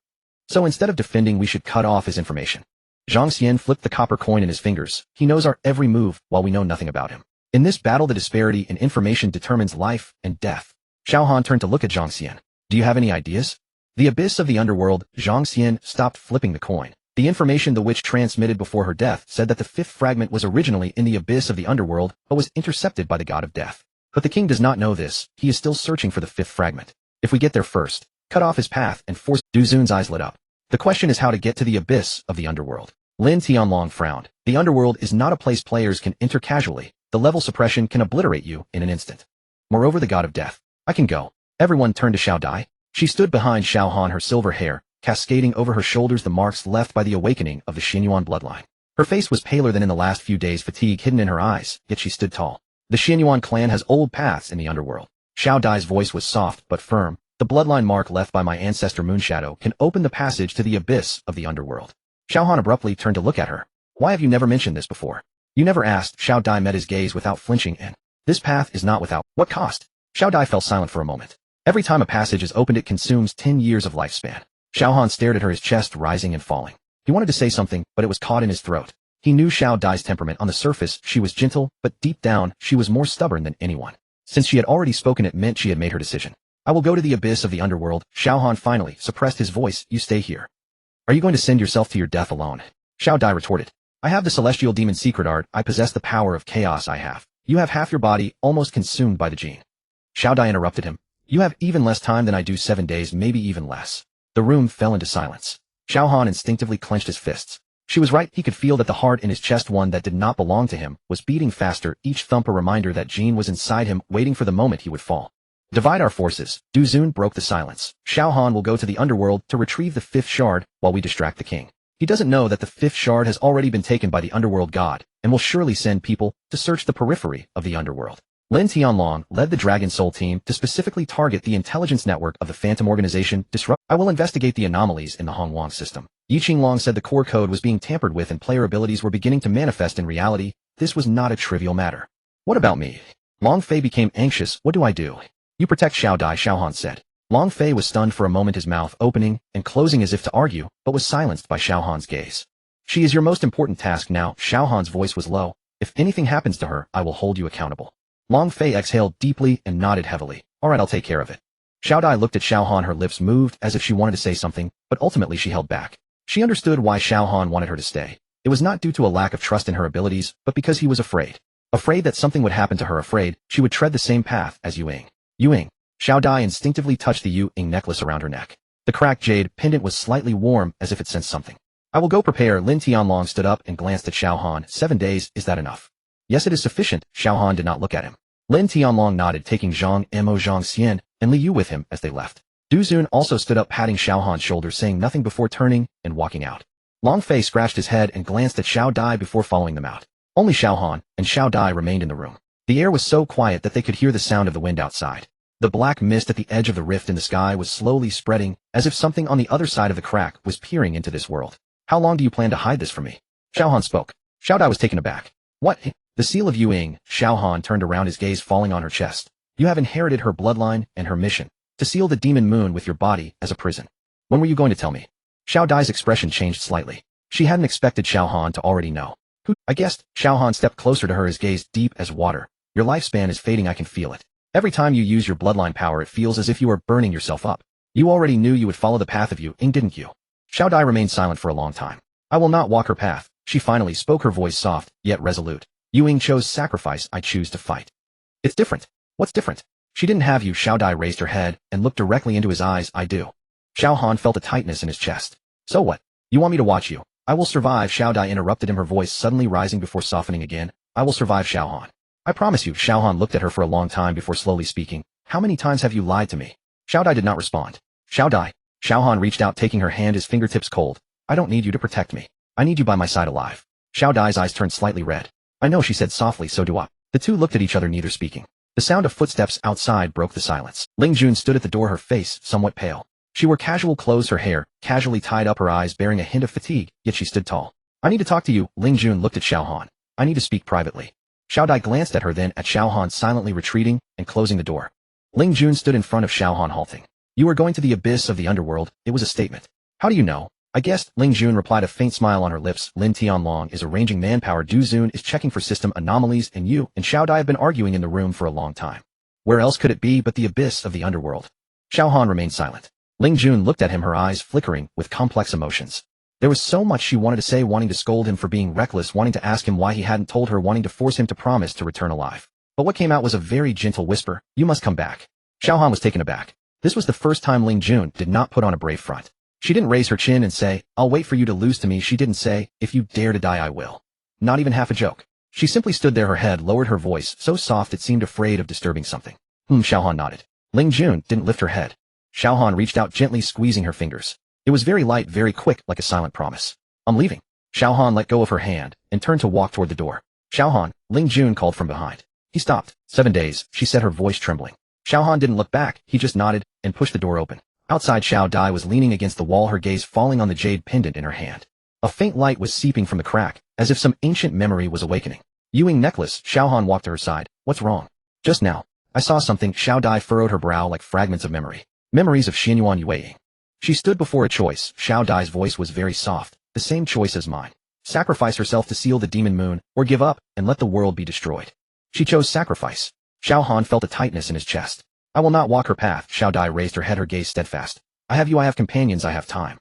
So instead of defending, we should cut off his information. Zhang Xian flipped the copper coin in his fingers. He knows our every move, while we know nothing about him. In this battle, the disparity in information determines life and death. Xiao Han turned to look at Zhang Xian. Do you have any ideas? The abyss of the underworld. Zhang Xian stopped flipping the coin. The information the witch transmitted before her death said that the 5th fragment was originally in the abyss of the underworld, but was intercepted by the god of death. But the king does not know this. He is still searching for the 5th fragment. If we get there first, cut off his path and force. Du Zun's eyes lit up. The question is how to get to the abyss of the underworld. Lin Tianlong frowned. The underworld is not a place players can enter casually. The level suppression can obliterate you in an instant. Moreover, the god of death. I can go. Everyone turned to Xiao Dai. She stood behind Xiao Han, her silver hair, cascading over her shoulders, the marks left by the awakening of the Xianyuan bloodline. Her face was paler than in the last few days, fatigue hidden in her eyes, yet she stood tall. The Xianyuan clan has old paths in the underworld. Xiao Dai's voice was soft but firm. The bloodline mark left by my ancestor Moonshadow can open the passage to the abyss of the underworld. Xiao Han abruptly turned to look at her. Why have you never mentioned this before? You never asked. Xiao Dai met his gaze without flinching, and this path is not without what cost? Xiao Dai fell silent for a moment. Every time a passage is opened, it consumes 10 years of lifespan. Xiao Han stared at her, his chest rising and falling. He wanted to say something, but it was caught in his throat. He knew Xiao Dai's temperament. On the surface, she was gentle, but deep down, she was more stubborn than anyone. Since she had already spoken, it meant she had made her decision. I will go to the abyss of the underworld. Xiao Han finally suppressed his voice. You stay here. Are you going to send yourself to your death alone? Xiao Dai retorted. I have the celestial demon secret art. I possess the power of chaos. I have. You have half your body, almost consumed by the gene. Xiao Dai interrupted him. You have even less time than I do, 7 days, maybe even less. The room fell into silence. Xiao Han instinctively clenched his fists. She was right. He could feel that the heart in his chest, one that did not belong to him, was beating faster, each thump a reminder that Jean was inside him, waiting for the moment he would fall. Divide our forces. Du Zun broke the silence. Xiao Han will go to the underworld to retrieve the 5th shard while we distract the king. He doesn't know that the 5th shard has already been taken by the underworld god, and will surely send people to search the periphery of the underworld. Lin Tianlong led the Dragon Soul team to specifically target the intelligence network of the Phantom Organization. I will investigate the anomalies in the Hongwang system. Yi Qinglong said the core code was being tampered with and player abilities were beginning to manifest in reality. This was not a trivial matter. What about me? Long Fei became anxious. What do I do? You protect Xiao Dai, Xiao Han said. Long Fei was stunned for a moment, his mouth opening and closing as if to argue, but was silenced by Xiao Han's gaze. She is your most important task now. Xiao Han's voice was low. If anything happens to her, I will hold you accountable. Long Fei exhaled deeply and nodded heavily. All right, I'll take care of it. Xiao Dai looked at Xiao Han, her lips moved as if she wanted to say something, but ultimately she held back. She understood why Xiao Han wanted her to stay. It was not due to a lack of trust in her abilities, but because he was afraid. Afraid that something would happen to her, afraid she would tread the same path as Yuing. Yuing. Xiao Dai instinctively touched the Yuing necklace around her neck. The cracked jade pendant was slightly warm as if it sensed something. I will go prepare. Lin Tianlong stood up and glanced at Xiao Han. 7 days, is that enough? Yes, it is sufficient. Xiao Han did not look at him. Lin Tianlong nodded, taking Zhang Mo, Zhang Xian, and Li Yu with him as they left. Du Zun also stood up, patting Xiao Han's shoulder, saying nothing before turning and walking out. Long Fei scratched his head and glanced at Xiao Dai before following them out. Only Xiao Han and Xiao Dai remained in the room. The air was so quiet that they could hear the sound of the wind outside. The black mist at the edge of the rift in the sky was slowly spreading, as if something on the other side of the crack was peering into this world. How long do you plan to hide this from me? Xiao Han spoke. Xiao Dai was taken aback. What? The seal of Yuing. Xiao Han turned around, his gaze falling on her chest. You have inherited her bloodline and her mission, to seal the demon moon with your body as a prison. When were you going to tell me? Xiao Dai's expression changed slightly. She hadn't expected Xiao Han to already know. Who? I guessed. Xiao Han stepped closer to her, his gaze deep as water. Your lifespan is fading, I can feel it. Every time you use your bloodline power, it feels as if you are burning yourself up. You already knew you would follow the path of Yuing, didn't you? Xiao Dai remained silent for a long time. I will not walk her path. She finally spoke, her voice soft, yet resolute. Yuing chose sacrifice, I choose to fight. It's different. What's different? She didn't have you. Xiao Dai raised her head and looked directly into his eyes. I do. Xiao Han felt a tightness in his chest. So what? You want me to watch you? I will survive. Xiao Dai interrupted him, her voice suddenly rising before softening again. I will survive, Xiao Han. I promise you. Xiao Han looked at her for a long time before slowly speaking. How many times have you lied to me? Xiao Dai did not respond. Xiao Dai. Xiao Han reached out, taking her hand, his fingertips cold. I don't need you to protect me. I need you by my side alive. Xiao Dai's eyes turned slightly red. I know, she said softly, so do I. The two looked at each other, neither speaking. The sound of footsteps outside broke the silence. Ling Jun stood at the door, her face somewhat pale. She wore casual clothes, her hair casually tied up, her eyes bearing a hint of fatigue, yet she stood tall. I need to talk to you. Ling Jun looked at Xiao Han. I need to speak privately. Xiao Dai glanced at her, then at Xiao Han, silently retreating and closing the door. Ling Jun stood in front of Xiao Han, halting. You are going to the abyss of the underworld. It was a statement. How do you know? I guessed. Ling Jun replied, a faint smile on her lips. Lin Tianlong is arranging manpower. Du Zun is checking for system anomalies, and you and Xiao Dai have been arguing in the room for a long time. Where else could it be but the abyss of the underworld? Xiao Han remained silent. Ling Jun looked at him, her eyes flickering with complex emotions. There was so much she wanted to say, wanting to scold him for being reckless, wanting to ask him why he hadn't told her, wanting to force him to promise to return alive. But what came out was a very gentle whisper. You must come back. Xiao Han was taken aback. This was the first time Ling Jun did not put on a brave front. She didn't raise her chin and say, I'll wait for you to lose to me. She didn't say, if you dare to die, I will. Not even half a joke. She simply stood there, her head lowered, her voice so soft it seemed afraid of disturbing something. Xiao Han nodded. Ling Jun didn't lift her head. Xiao Han reached out, gently squeezing her fingers. It was very light, very quick, like a silent promise. I'm leaving. Xiao Han let go of her hand and turned to walk toward the door. Xiao Han, Ling Jun called from behind. He stopped. 7 days, she said, her voice trembling. Xiao Han didn't look back, he just nodded and pushed the door open. Outside, Xiao Dai was leaning against the wall, her gaze falling on the jade pendant in her hand. A faint light was seeping from the crack, as if some ancient memory was awakening. Ewing necklace, Xiao Han walked to her side. What's wrong? Just now. I saw something. Xiao Dai furrowed her brow like fragments of memory. Memories of Xianyuan Yueying. She stood before a choice. Xiao Dai's voice was very soft, the same choice as mine. Sacrifice herself to seal the demon moon, or give up and let the world be destroyed. She chose sacrifice. Xiao Han felt a tightness in his chest. I will not walk her path. Xiao Dai raised her head, her gaze steadfast. I have you, I have companions, I have time.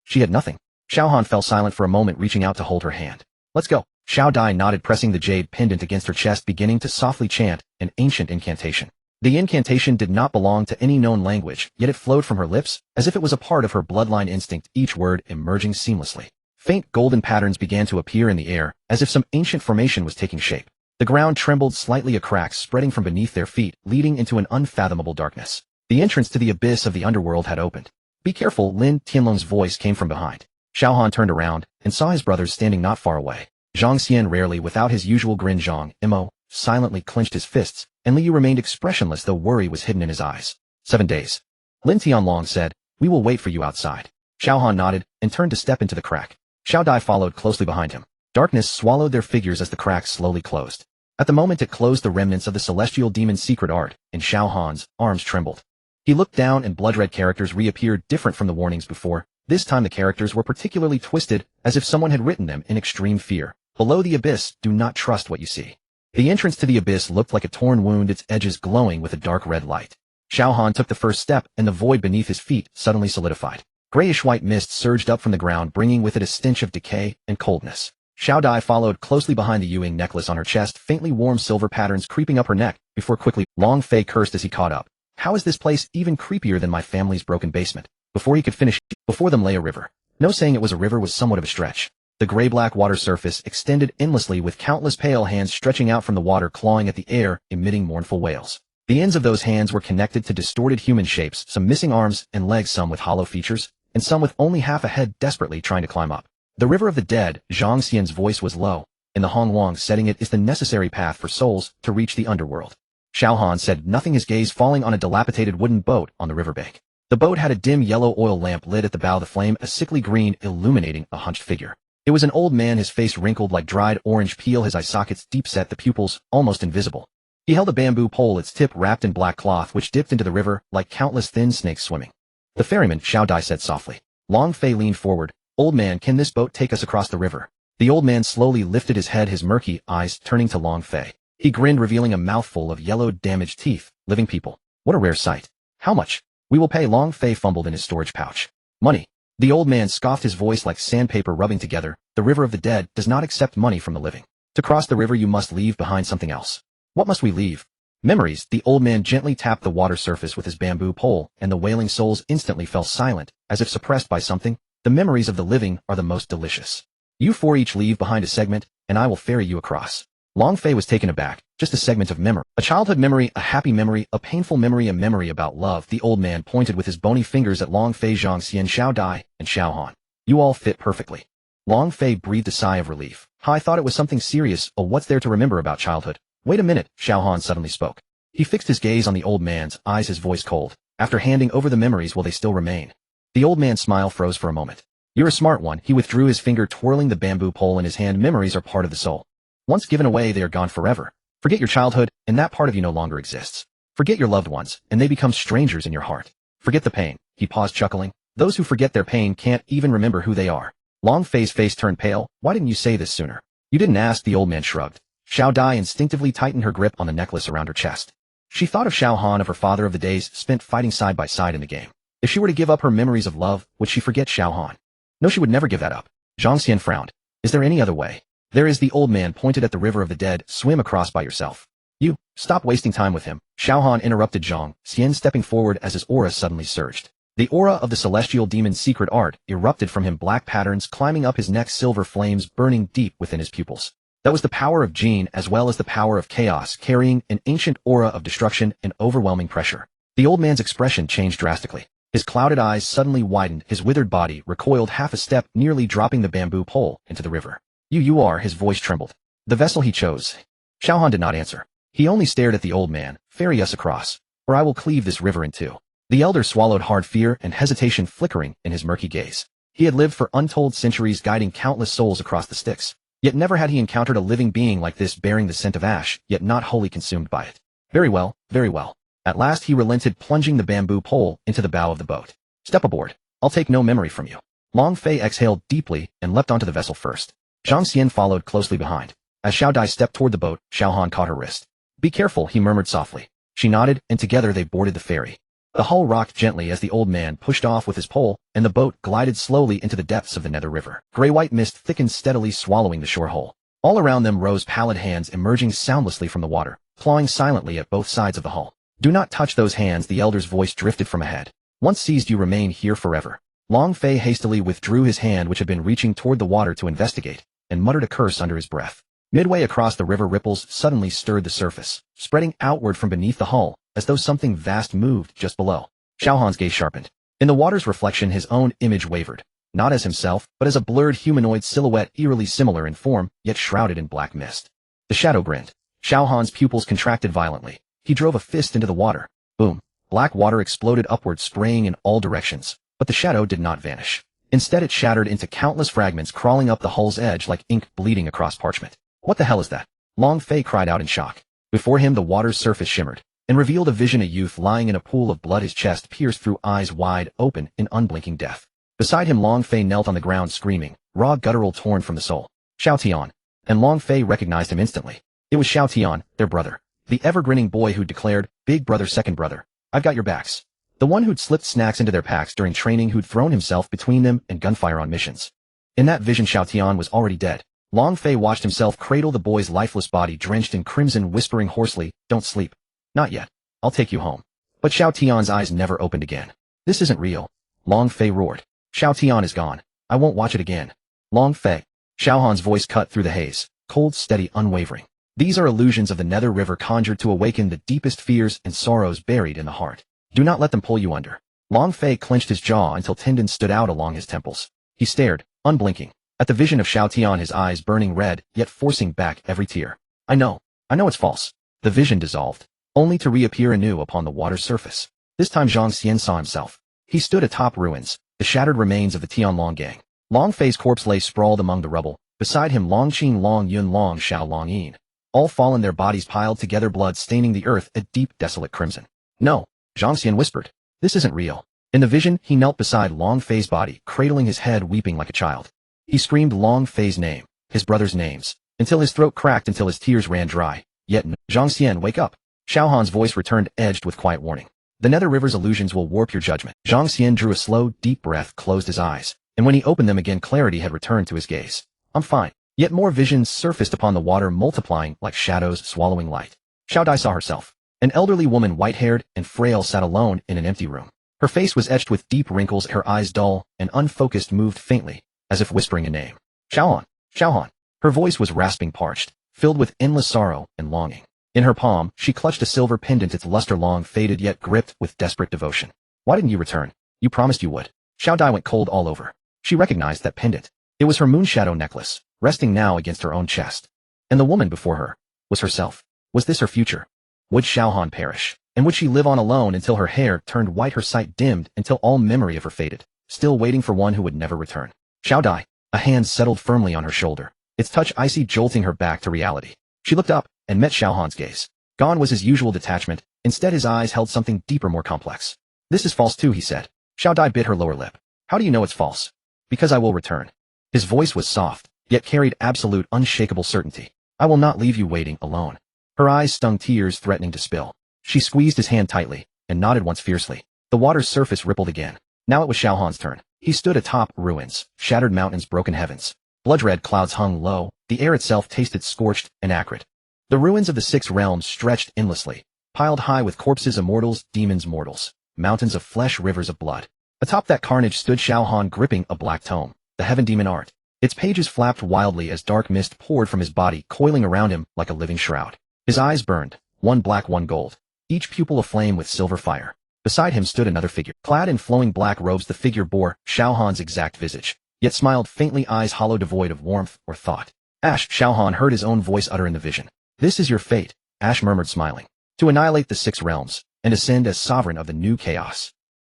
She had nothing. Xiao Han fell silent for a moment, reaching out to hold her hand. Let's go. Xiao Dai nodded, pressing the jade pendant against her chest, beginning to softly chant an ancient incantation. The incantation did not belong to any known language, yet it flowed from her lips, as if it was a part of her bloodline instinct, each word emerging seamlessly. Faint golden patterns began to appear in the air, as if some ancient formation was taking shape. The ground trembled slightly, a crack spreading from beneath their feet, leading into an unfathomable darkness. The entrance to the abyss of the underworld had opened. Be careful, Lin Tianlong's voice came from behind. Xiao Han turned around, and saw his brothers standing not far away. Zhang Xian, rarely without his usual grin, Zhang Mo, silently clenched his fists, and Liu remained expressionless, though worry was hidden in his eyes. 7 days. Lin Tianlong said, we will wait for you outside. Xiao Han nodded, and turned to step into the crack. Xiao Dai followed closely behind him. Darkness swallowed their figures as the crack slowly closed. At the moment it closed, the remnants of the celestial demon's secret art, and Xiao Han's arms trembled. He looked down, and blood-red characters reappeared, different from the warnings before. This time the characters were particularly twisted, as if someone had written them in extreme fear. Below the abyss, do not trust what you see. The entrance to the abyss looked like a torn wound, its edges glowing with a dark red light. Xiao Han took the first step, and the void beneath his feet suddenly solidified. Grayish-white mist surged up from the ground, bringing with it a stench of decay and coldness. Xiao Dai followed closely behind, the Ewing necklace on her chest, faintly warm silver patterns creeping up her neck, before quickly. Long Fei cursed as he caught up. How is this place even creepier than my family's broken basement? Before he could finish, before them lay a river. No saying it was a river was somewhat of a stretch. The gray-black water surface extended endlessly, with countless pale hands stretching out from the water, clawing at the air, emitting mournful wails. The ends of those hands were connected to distorted human shapes, some missing arms and legs, some with hollow features, and some with only half a head, desperately trying to climb up. The river of the dead, Zhang Xian's voice was low. In the Hongwang setting, it is the necessary path for souls to reach the underworld. Xiao Han said nothing, his gaze falling on a dilapidated wooden boat on the riverbank. The boat had a dim yellow oil lamp lit at the bow, the flame a sickly green, illuminating a hunched figure. It was an old man, his face wrinkled like dried orange peel, his eye sockets deep set, the pupils almost invisible. He held a bamboo pole, its tip wrapped in black cloth, which dipped into the river like countless thin snakes swimming. The ferryman, Xiao Dai said softly. Long Fei leaned forward. Old man, can this boat take us across the river? The old man slowly lifted his head, his murky eyes turning to Long Fei. He grinned, revealing a mouthful of yellowed, damaged teeth. Living people. What a rare sight. How much? We will pay. Long Fei fumbled in his storage pouch. Money. The old man scoffed, his voice like sandpaper rubbing together. The river of the dead does not accept money from the living. To cross the river you must leave behind something else. What must we leave? Memories. The old man gently tapped the water surface with his bamboo pole, and the wailing souls instantly fell silent, as if suppressed by something. The memories of the living are the most delicious. You four each leave behind a segment, and I will ferry you across. Long Fei was taken aback. Just a segment of memory. A childhood memory, a happy memory, a painful memory, a memory about love. The old man pointed with his bony fingers at Long Fei, Zhang Xian, Xiao Dai, and Xiao Han. You all fit perfectly. Long Fei breathed a sigh of relief. I thought it was something serious. Oh, what's there to remember about childhood? Wait a minute, Xiao Han suddenly spoke. He fixed his gaze on the old man's eyes, his voice cold. After handing over the memories, will they still remain? The old man's smile froze for a moment. You're a smart one. He withdrew his finger, twirling the bamboo pole in his hand. Memories are part of the soul. Once given away, they are gone forever. Forget your childhood, and that part of you no longer exists. Forget your loved ones, and they become strangers in your heart. Forget the pain. He paused, chuckling. Those who forget their pain can't even remember who they are. Long Fei's face turned pale. Why didn't you say this sooner? You didn't ask. The old man shrugged. Xiao Dai instinctively tightened her grip on the necklace around her chest. She thought of Xiao Han, of her father, of the days spent fighting side by side in the game. If she were to give up her memories of love, would she forget Xiao Han? No, she would never give that up. Zhang Xian frowned. Is there any other way? There is. The old man pointed at the river of the dead. Swim across by yourself. You, stop wasting time with him. Xiao Han interrupted Zhang Xian, stepping forward as his aura suddenly surged. The aura of the celestial demon's secret art erupted from him, black patterns climbing up his neck, silver flames burning deep within his pupils. That was the power of Jin as well as the power of chaos, carrying an ancient aura of destruction and overwhelming pressure. The old man's expression changed drastically. His clouded eyes suddenly widened, his withered body recoiled half a step, nearly dropping the bamboo pole into the river. You are, his voice trembled. The vessel he chose. Xiao Han did not answer. He only stared at the old man. Ferry us across, or I will cleave this river in two. The elder swallowed hard, fear and hesitation flickering in his murky gaze. He had lived for untold centuries guiding countless souls across the Styx, yet never had he encountered a living being like this bearing the scent of ash, yet not wholly consumed by it. Very well, very well. At last he relented, plunging the bamboo pole into the bow of the boat. Step aboard. I'll take no memory from you. Long Fei exhaled deeply and leapt onto the vessel first. Zhang Xian followed closely behind. As Xiao Dai stepped toward the boat, Xiao Han caught her wrist. Be careful, he murmured softly. She nodded, and together they boarded the ferry. The hull rocked gently as the old man pushed off with his pole, and the boat glided slowly into the depths of the nether river. Gray-white mist thickened steadily, swallowing the shore hole. All around them rose pallid hands emerging soundlessly from the water, clawing silently at both sides of the hull. Do not touch those hands, the elder's voice drifted from ahead. Once seized, you remain here forever. Long Fei hastily withdrew his hand, which had been reaching toward the water to investigate, and muttered a curse under his breath. Midway across the river, ripples suddenly stirred the surface, spreading outward from beneath the hull, as though something vast moved just below. Xiao Han's gaze sharpened. In the water's reflection, his own image wavered, not as himself, but as a blurred humanoid silhouette eerily similar in form, yet shrouded in black mist. The shadow grinned. Xiao Han's pupils contracted violently. He drove a fist into the water. Boom. Black water exploded upward, spraying in all directions, but the shadow did not vanish. Instead, it shattered into countless fragments, crawling up the hull's edge like ink bleeding across parchment. What the hell is that? Long Fei cried out in shock. Before him, the water's surface shimmered, and revealed a vision: a youth lying in a pool of blood, his chest pierced through, eyes wide open in unblinking death. Beside him, Long Fei knelt on the ground, screaming, raw guttural torn from the soul. Xiao Tian. And Long Fei recognized him instantly. It was Xiao Tian, their brother. The ever-grinning boy who'd declared, big brother, second brother. I've got your backs. The one who'd slipped snacks into their packs during training, who'd thrown himself between them and gunfire on missions. In that vision, Xiao Tian was already dead. Long Fei watched himself cradle the boy's lifeless body drenched in crimson, whispering hoarsely, don't sleep. Not yet. I'll take you home. But Xiao Tian's eyes never opened again. This isn't real. Long Fei roared. Xiao Tian is gone. I won't watch it again. Long Fei. Xiao Han's voice cut through the haze, cold, steady, unwavering. These are illusions of the nether river, conjured to awaken the deepest fears and sorrows buried in the heart. Do not let them pull you under. Long Fei clenched his jaw until tendons stood out along his temples. He stared, unblinking, at the vision of Xiao Tian, his eyes burning red, yet forcing back every tear. I know it's false. The vision dissolved, only to reappear anew upon the water's surface. This time Zhang Xian saw himself. He stood atop ruins, the shattered remains of the Tianlong gang. Long Fei's corpse lay sprawled among the rubble. Beside him, Long Qin, Long Yun, Long Xiao, Long Yin. All fallen, their bodies piled together, blood staining the earth a deep, desolate crimson. No, Zhang Xian whispered. This isn't real. In the vision, he knelt beside Long Fei's body, cradling his head, weeping like a child. He screamed Long Fei's name, his brother's names, until his throat cracked, until his tears ran dry. Yet no. Zhang Xian, wake up. Xiao Han's voice returned, edged with quiet warning. The nether river's illusions will warp your judgment. Zhang Xian drew a slow, deep breath, closed his eyes, and when he opened them again, clarity had returned to his gaze. I'm fine. Yet more visions surfaced upon the water, multiplying like shadows swallowing light. Xiao Dai saw herself. An elderly woman, white-haired and frail, sat alone in an empty room. Her face was etched with deep wrinkles, her eyes dull and unfocused, moved faintly, as if whispering a name. Xiao Han, Xiao Han. Her voice was rasping, parched, filled with endless sorrow and longing. In her palm, she clutched a silver pendant, its luster long faded, yet gripped with desperate devotion. Why didn't you return? You promised you would. Xiao Dai went cold all over. She recognized that pendant. It was her moonshadow necklace, resting now against her own chest. And the woman before her was herself. Was this her future? Would Xiao Han perish? And would she live on alone until her hair turned white, her sight dimmed, until all memory of her faded, still waiting for one who would never return? Xiao Dai. A hand settled firmly on her shoulder, its touch icy, jolting her back to reality. She looked up and met Xiao Han's gaze. Gone was his usual detachment. Instead, his eyes held something deeper, more complex. This is false too, he said. Xiao Dai bit her lower lip. How do you know it's false? Because I will return. His voice was soft, yet carried absolute, unshakable certainty. I will not leave you waiting alone. Her eyes stung, tears threatening to spill. She squeezed his hand tightly, and nodded once fiercely. The water's surface rippled again. Now it was Xiao Han's turn. He stood atop ruins, shattered mountains, broken heavens. Blood-red clouds hung low, the air itself tasted scorched and acrid. The ruins of the 6 realms stretched endlessly, piled high with corpses, immortals, demons, mortals, mountains of flesh, rivers of blood. Atop that carnage stood Xiao Han, gripping a black tome, the Heaven Demon Art. Its pages flapped wildly as dark mist poured from his body, coiling around him like a living shroud. His eyes burned, one black, one gold, each pupil aflame with silver fire. Beside him stood another figure. Clad in flowing black robes, the figure bore Xiao Han's exact visage, yet smiled faintly, eyes hollow, devoid of warmth or thought. Ash, Xiao Han heard his own voice utter in the vision. This is your fate, Ash murmured, smiling. To annihilate the 6 realms, and ascend as sovereign of the new chaos.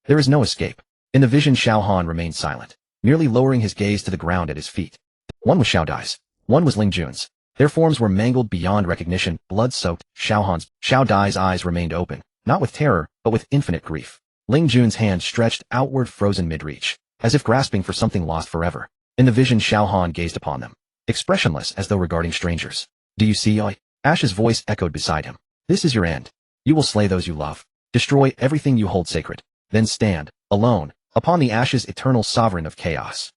There is no escape. In the vision, Xiao Han remained silent, merely lowering his gaze to the ground at his feet. One was Xiao Dai's. One was Ling Jun's. Their forms were mangled beyond recognition, blood-soaked. Xiao Dai's eyes remained open, not with terror, but with infinite grief. Ling Jun's hand stretched outward, frozen mid-reach, as if grasping for something lost forever. In the vision, Xiao Han gazed upon them, expressionless as though regarding strangers. Do you see, Oi? Ash's voice echoed beside him. This is your end. You will slay those you love. Destroy everything you hold sacred. Then stand, alone, upon the ashes, eternal sovereign of chaos.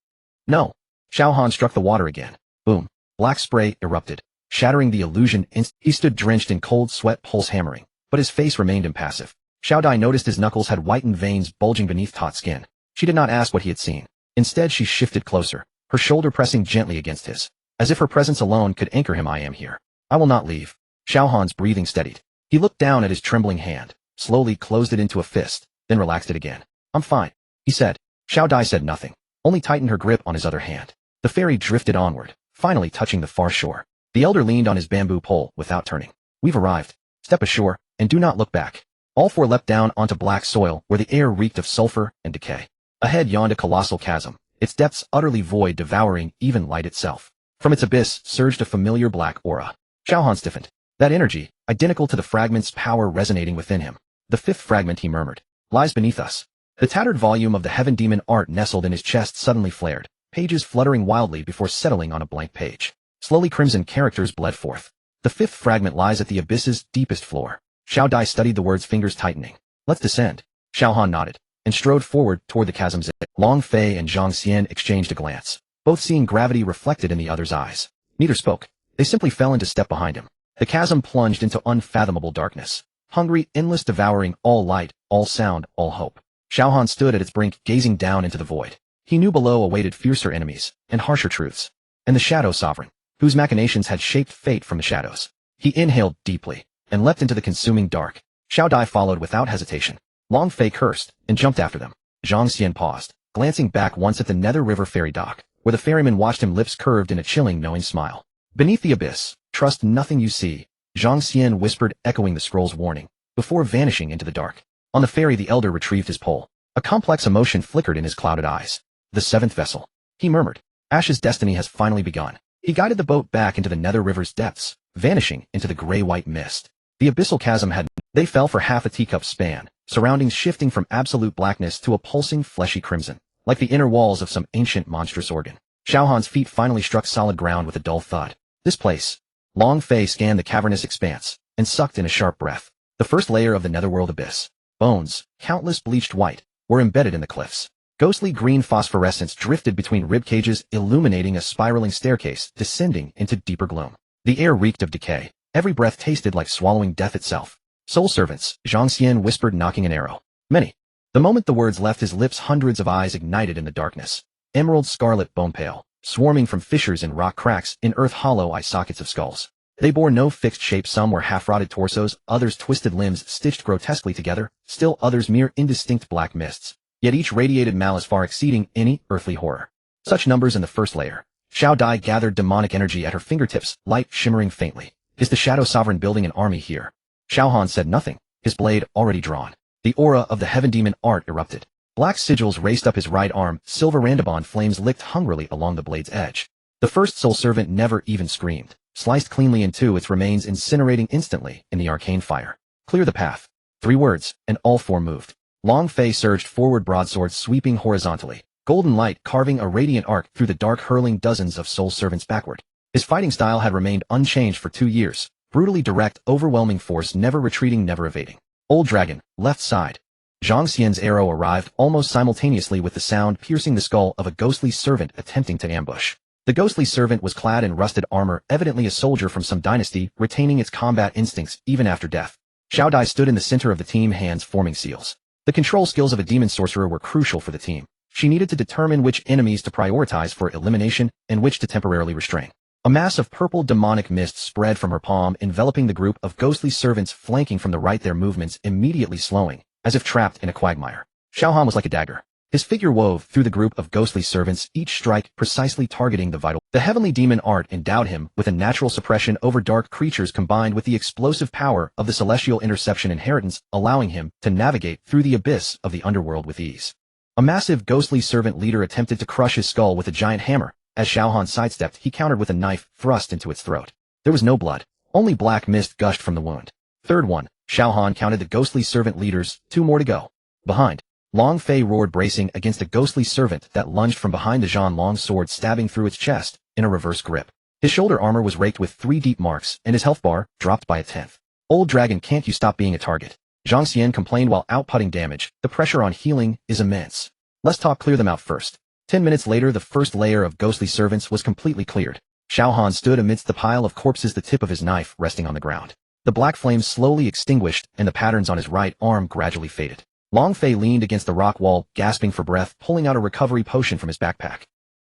No. Xiao Han struck the water again. Boom. Black spray erupted, shattering the illusion. He stood drenched in cold sweat, pulse hammering, but his face remained impassive. Xiao Dai noticed his knuckles had whitened veins bulging beneath taut skin. She did not ask what he had seen. Instead, she shifted closer, her shoulder pressing gently against his, as if her presence alone could anchor him. I am here. I will not leave. Xiao Han's breathing steadied. He looked down at his trembling hand, slowly closed it into a fist, then relaxed it again. I'm fine, he said. Xiao Dai said nothing, only tightened her grip on his other hand. The ferry drifted onward, finally touching the far shore. The elder leaned on his bamboo pole without turning. We've arrived. Step ashore, and do not look back. All 4 leapt down onto black soil where the air reeked of sulfur and decay. Ahead yawned a colossal chasm, its depths utterly void, devouring even light itself. From its abyss surged a familiar black aura. Xiao Han stiffened. That energy, identical to the fragment's power resonating within him. The 5th fragment, he murmured, lies beneath us. The tattered volume of the Heaven Demon art nestled in his chest suddenly flared, pages fluttering wildly before settling on a blank page. Slowly crimson characters bled forth. The 5th fragment lies at the abyss's deepest floor. Xiao Dai studied the words, fingers tightening. Let's descend. Xiao Han nodded, and strode forward toward the chasm's edge. Long Fei and Zhang Xian exchanged a glance, both seeing gravity reflected in the other's eyes. Neither spoke. They simply fell into step behind him. The chasm plunged into unfathomable darkness. Hungry, endless, devouring, all light, all sound, all hope. Xiao Han stood at its brink, gazing down into the void. He knew below awaited fiercer enemies, and harsher truths. And the Shadow Sovereign, whose machinations had shaped fate from the shadows. He inhaled deeply, and leapt into the consuming dark. Xiao Dai followed without hesitation. Long Fei cursed, and jumped after them. Zhang Xian paused, glancing back once at the Nether River ferry dock, where the ferryman watched him, lips curved in a chilling, knowing smile. Beneath the abyss, trust nothing you see, Zhang Xian whispered, echoing the scroll's warning, before vanishing into the dark. On the ferry, the elder retrieved his pole. A complex emotion flickered in his clouded eyes. The 7th vessel, he murmured. Ash's destiny has finally begun. He guided the boat back into the Nether River's depths, vanishing into the gray-white mist. The abyssal chasm had... They fell for half a teacup span, surroundings shifting from absolute blackness to a pulsing fleshy crimson, like the inner walls of some ancient monstrous organ. Xiao Han's feet finally struck solid ground with a dull thud. This place. Long Fei scanned the cavernous expanse, and sucked in a sharp breath. The first layer of the netherworld abyss. Bones, countless bleached white, were embedded in the cliffs. Ghostly green phosphorescence drifted between rib cages, illuminating a spiraling staircase, descending into deeper gloom. The air reeked of decay. Every breath tasted like swallowing death itself. Soul servants, Zhang Xian whispered, knocking an arrow. Many. The moment the words left his lips, hundreds of eyes ignited in the darkness. Emerald scarlet, bone pale, swarming from fissures in rock cracks, in earth hollow eye sockets of skulls. They bore no fixed shape. Some were half-rotted torsos, others twisted limbs stitched grotesquely together, still others mere indistinct black mists. Yet each radiated malice far exceeding any earthly horror. Such numbers in the first layer. Xiao Dai gathered demonic energy at her fingertips, light shimmering faintly. Is the Shadow Sovereign building an army here? Xiao Han said nothing, his blade already drawn. The aura of the Heaven Demon art erupted. Black sigils raced up his right arm, silver randabond flames licked hungrily along the blade's edge. The first soul servant never even screamed, sliced cleanly in two, its remains incinerating instantly in the arcane fire. Clear the path. 3 words, and all 4 moved. Long Fei surged forward, broadsword sweeping horizontally, golden light carving a radiant arc through the dark, hurling dozens of soul servants backward. His fighting style had remained unchanged for 2 years, brutally direct, overwhelming force, never retreating, never evading. Old Dragon, left side. Zhang Xian's arrow arrived almost simultaneously with the sound, piercing the skull of a ghostly servant attempting to ambush. The ghostly servant was clad in rusted armor, evidently a soldier from some dynasty, retaining its combat instincts even after death. Xiao Dai stood in the center of the team, hands forming seals. The control skills of a demon sorcerer were crucial for the team. She needed to determine which enemies to prioritize for elimination and which to temporarily restrain. A mass of purple demonic mist spread from her palm, enveloping the group of ghostly servants flanking from the right, their movements immediately slowing, as if trapped in a quagmire. Xiao Han was like a dagger. His figure wove through the group of ghostly servants, each strike precisely targeting the vital. The heavenly demon art endowed him with a natural suppression over dark creatures combined with the explosive power of the celestial interception inheritance, allowing him to navigate through the abyss of the underworld with ease. A massive ghostly servant leader attempted to crush his skull with a giant hammer. As Xiao Han sidestepped, he countered with a knife thrust into its throat. There was no blood. Only black mist gushed from the wound. Third one. Xiao Han counted the ghostly servant leaders, 2 more to go. Behind. Long Fei roared, bracing against a ghostly servant that lunged from behind the Zhan long sword, stabbing through its chest in a reverse grip. His shoulder armor was raked with 3 deep marks, and his health bar dropped by a 10th. Old dragon, can't you stop being a target? Zhang Xian complained while outputting damage. The pressure on healing is immense. Let's clear them out first. 10 minutes later, the first layer of ghostly servants was completely cleared. Xiao Han stood amidst the pile of corpses, the tip of his knife resting on the ground. The black flames slowly extinguished, and the patterns on his right arm gradually faded. Long Fei leaned against the rock wall, gasping for breath, pulling out a recovery potion from his backpack.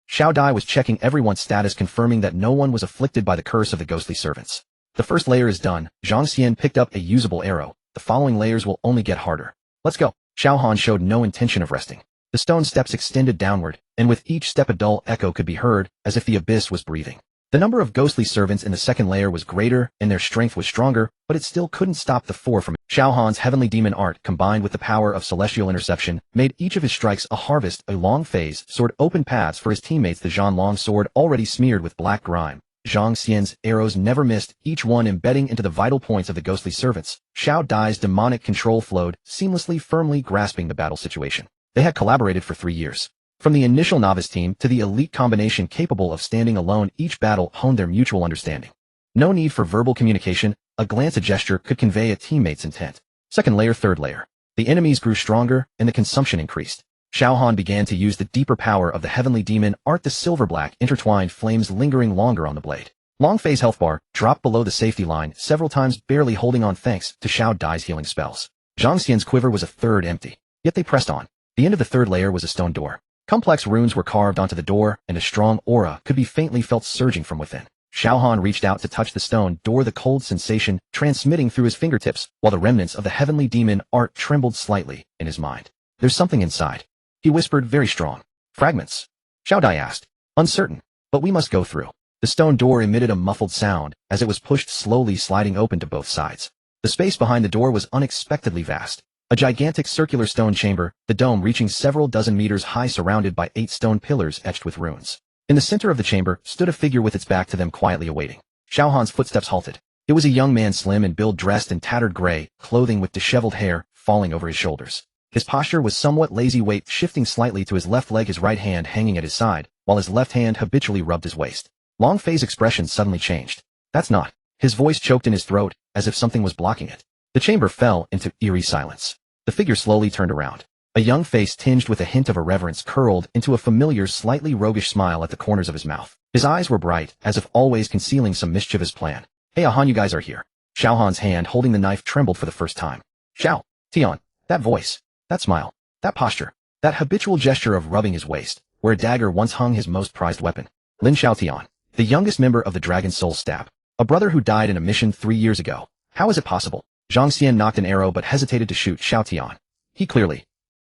Xiao Dai was checking everyone's status, confirming that no one was afflicted by the curse of the ghostly servants. The first layer is done. Zhang Xian picked up a usable arrow. The following layers will only get harder. Let's go. Xiao Han showed no intention of resting. The stone steps extended downward, and with each step a dull echo could be heard, as if the abyss was breathing. The number of ghostly servants in the second layer was greater, and their strength was stronger, but it still couldn't stop the 4 from it. Xiao Han's heavenly demon art, combined with the power of celestial interception, made each of his strikes a harvest. A long phase sword opened paths for his teammates, the Zhan long sword already smeared with black grime. Zhang Xian's arrows never missed, each one embedding into the vital points of the ghostly servants. Xiao Dai's demonic control flowed seamlessly, firmly grasping the battle situation. They had collaborated for 3 years. From the initial novice team to the elite combination capable of standing alone, each battle honed their mutual understanding. No need for verbal communication, a glance, a gesture could convey a teammate's intent. Second layer, third layer. The enemies grew stronger, and the consumption increased. Xiao Han began to use the deeper power of the heavenly demon art, the silver-black intertwined flames lingering longer on the blade. Long Fei's health bar dropped below the safety line several times, barely holding on thanks to Xiao Dai's healing spells. Zhang Xian's quiver was a third empty. Yet they pressed on. The end of the third layer was a stone door. Complex runes were carved onto the door, and a strong aura could be faintly felt surging from within. Xiao Han reached out to touch the stone door, the cold sensation transmitting through his fingertips, while the remnants of the heavenly demon art trembled slightly in his mind. There's something inside. He whispered, very strong. Fragments? Xiao Dai asked. Uncertain. But we must go through. The stone door emitted a muffled sound as it was pushed slowly, sliding open to both sides. The space behind the door was unexpectedly vast. A gigantic circular stone chamber, the dome reaching several dozen meters high, surrounded by 8 stone pillars etched with runes. In the center of the chamber stood a figure with its back to them, quietly awaiting. Xiao Han's footsteps halted. It was a young man, slim in build, dressed in tattered gray clothing with disheveled hair falling over his shoulders. His posture was somewhat lazy, weight shifting slightly to his left leg, his right hand hanging at his side, while his left hand habitually rubbed his waist. Long Fei's expression suddenly changed. That's not. His voice choked in his throat, as if something was blocking it. The chamber fell into eerie silence. The figure slowly turned around. A young face tinged with a hint of irreverence curled into a familiar, slightly roguish smile at the corners of his mouth. His eyes were bright, as if always concealing some mischievous plan. Hey Han, you guys are here. Xiao Han's hand holding the knife trembled for the first time. Xiao Tian, that voice, that smile, that posture, that habitual gesture of rubbing his waist, where a dagger once hung, his most prized weapon. Lin Xiaotian, the youngest member of the Dragon Soul Stab, a brother who died in a mission 3 years ago. How is it possible? Zhang Xian knocked an arrow but hesitated to shoot Xiao Tian.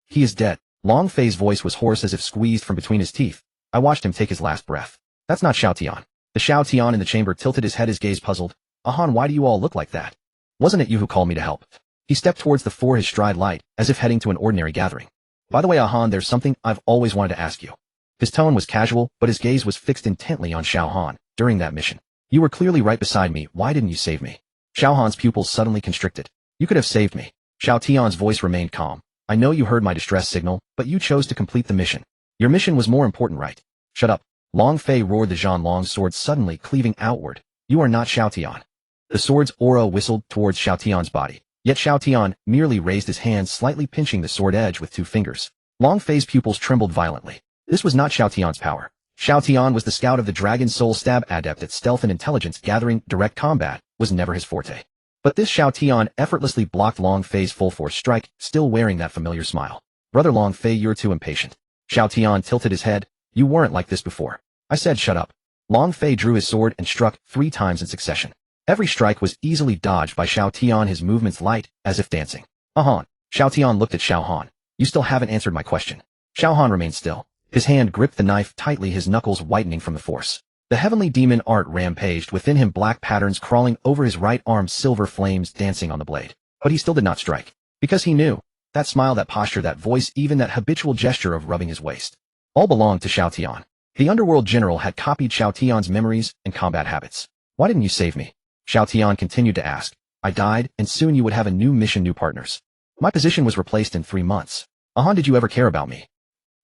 He is dead. Long Fei's voice was hoarse, as if squeezed from between his teeth. I watched him take his last breath. That's not Xiao Tian. The Xiao Tian in the chamber tilted his head, his gaze puzzled. Han, why do you all look like that? Wasn't it you who called me to help? He stepped towards the 4, his stride light, as if heading to an ordinary gathering. By the way, Han, there's something I've always wanted to ask you. His tone was casual, but his gaze was fixed intently on Xiao Han. During that mission, you were clearly right beside me. Why didn't you save me? Xiao Han's pupils suddenly constricted. You could have saved me. Xiao Tian's voice remained calm. I know you heard my distress signal, but you chose to complete the mission. Your mission was more important, right? Shut up. Long Fei roared, the Zhan long sword suddenly cleaving outward. You are not Xiao Tian. The sword's aura whistled towards Xiao Tian's body. Yet Xiao Tian merely raised his hand, slightly pinching the sword edge with 2 fingers. Long Fei's pupils trembled violently. This was not Xiao Tian's power. Xiao Tian was the scout of the Dragon Soul Stab, adept at stealth and intelligence gathering. Direct combat was never his forte. But this Xiao Tian effortlessly blocked Long Fei's full force strike, still wearing that familiar smile. Brother Long Fei, you're too impatient. Xiao Tian tilted his head. You weren't like this before. I said shut up. Long Fei drew his sword and struck 3 times in succession. Every strike was easily dodged by Xiao Tian, his movements light, as if dancing. Han. Xiao Tian looked at Xiao Han. You still haven't answered my question. Xiao Han remained still. His hand gripped the knife tightly, his knuckles whitening from the force. The heavenly demon art rampaged within him, black patterns crawling over his right arm, silver flames dancing on the blade. But he still did not strike. Because he knew. That smile, that posture, that voice, even that habitual gesture of rubbing his waist. All belonged to Xiao Tian. The underworld general had copied Xiao Tian's memories and combat habits. Why didn't you save me? Xiao Tian continued to ask. I died, and soon you would have a new mission, new partners. My position was replaced in 3 months. Han, did you ever care about me?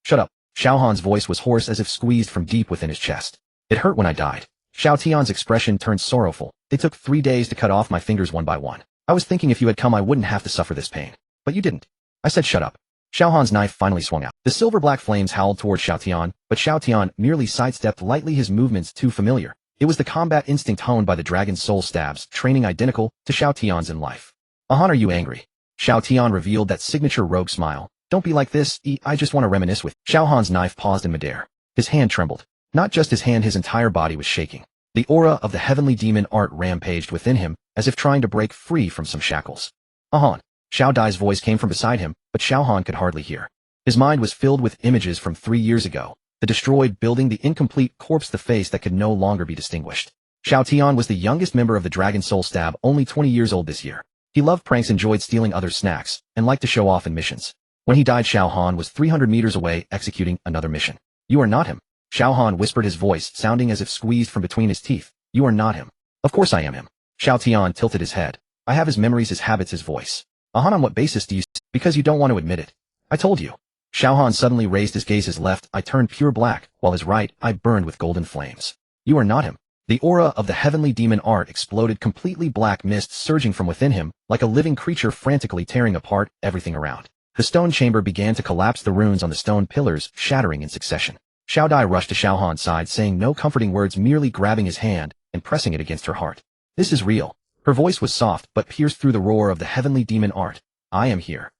Shut up. Xiao Han's voice was hoarse, as if squeezed from deep within his chest. It hurt when I died. Xiao Tian's expression turned sorrowful. They took 3 days to cut off my fingers one by one. I was thinking if you had come I wouldn't have to suffer this pain. But you didn't. I said shut up. Xiao Han's knife finally swung out. The silver-black flames howled toward Xiao Tian, but Xiao Tian merely sidestepped lightly, his movements too familiar. It was the combat instinct honed by the dragon's soul stabs, training identical to Xiao Tian's in life. Han, are you angry? Xiao Tian revealed that signature rogue smile. Don't be like this, I just want to reminisce with. Xiao Han's knife paused in midair. His hand trembled. Not just his hand, his entire body was shaking. The aura of the heavenly demon art rampaged within him, as if trying to break free from some shackles. Han. Xiao Dai's voice came from beside him, but Xiao Han could hardly hear. His mind was filled with images from 3 years ago. The destroyed building, the incomplete corpse, the face that could no longer be distinguished. Xiao Tian was the youngest member of the Dragon Soul Stab, only 20 years old this year. He loved pranks, enjoyed stealing others' snacks, and liked to show off in missions. When he died, Xiao Han was 300 meters away, executing another mission. You are not him. Xiao Han whispered, his voice sounding as if squeezed from between his teeth. You are not him. Of course I am him. Xiao Tian tilted his head. I have his memories, his habits, his voice. Han, on what basis do you? Because you don't want to admit it. I told you. Xiao Han suddenly raised his gaze. His left eye turned pure black, while his right eye burned with golden flames. You are not him. The aura of the heavenly demon art exploded, completely black mist surging from within him, like a living creature frantically tearing apart everything around. The stone chamber began to collapse, the runes on the stone pillars shattering in succession. Xiao Dai rushed to Xiao Han's side, saying no comforting words, merely grabbing his hand and pressing it against her heart. This is real. Her voice was soft, but pierced through the roar of the heavenly demon art. I am here.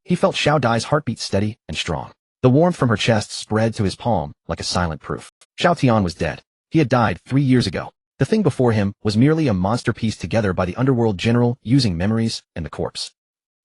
He felt Xiao Dai's heartbeat steady and strong. The warmth from her chest spread to his palm like a silent proof. Xiao Tian was dead. He had died 3 years ago. The thing before him was merely a monster pieced together by the underworld general using memories and the corpse.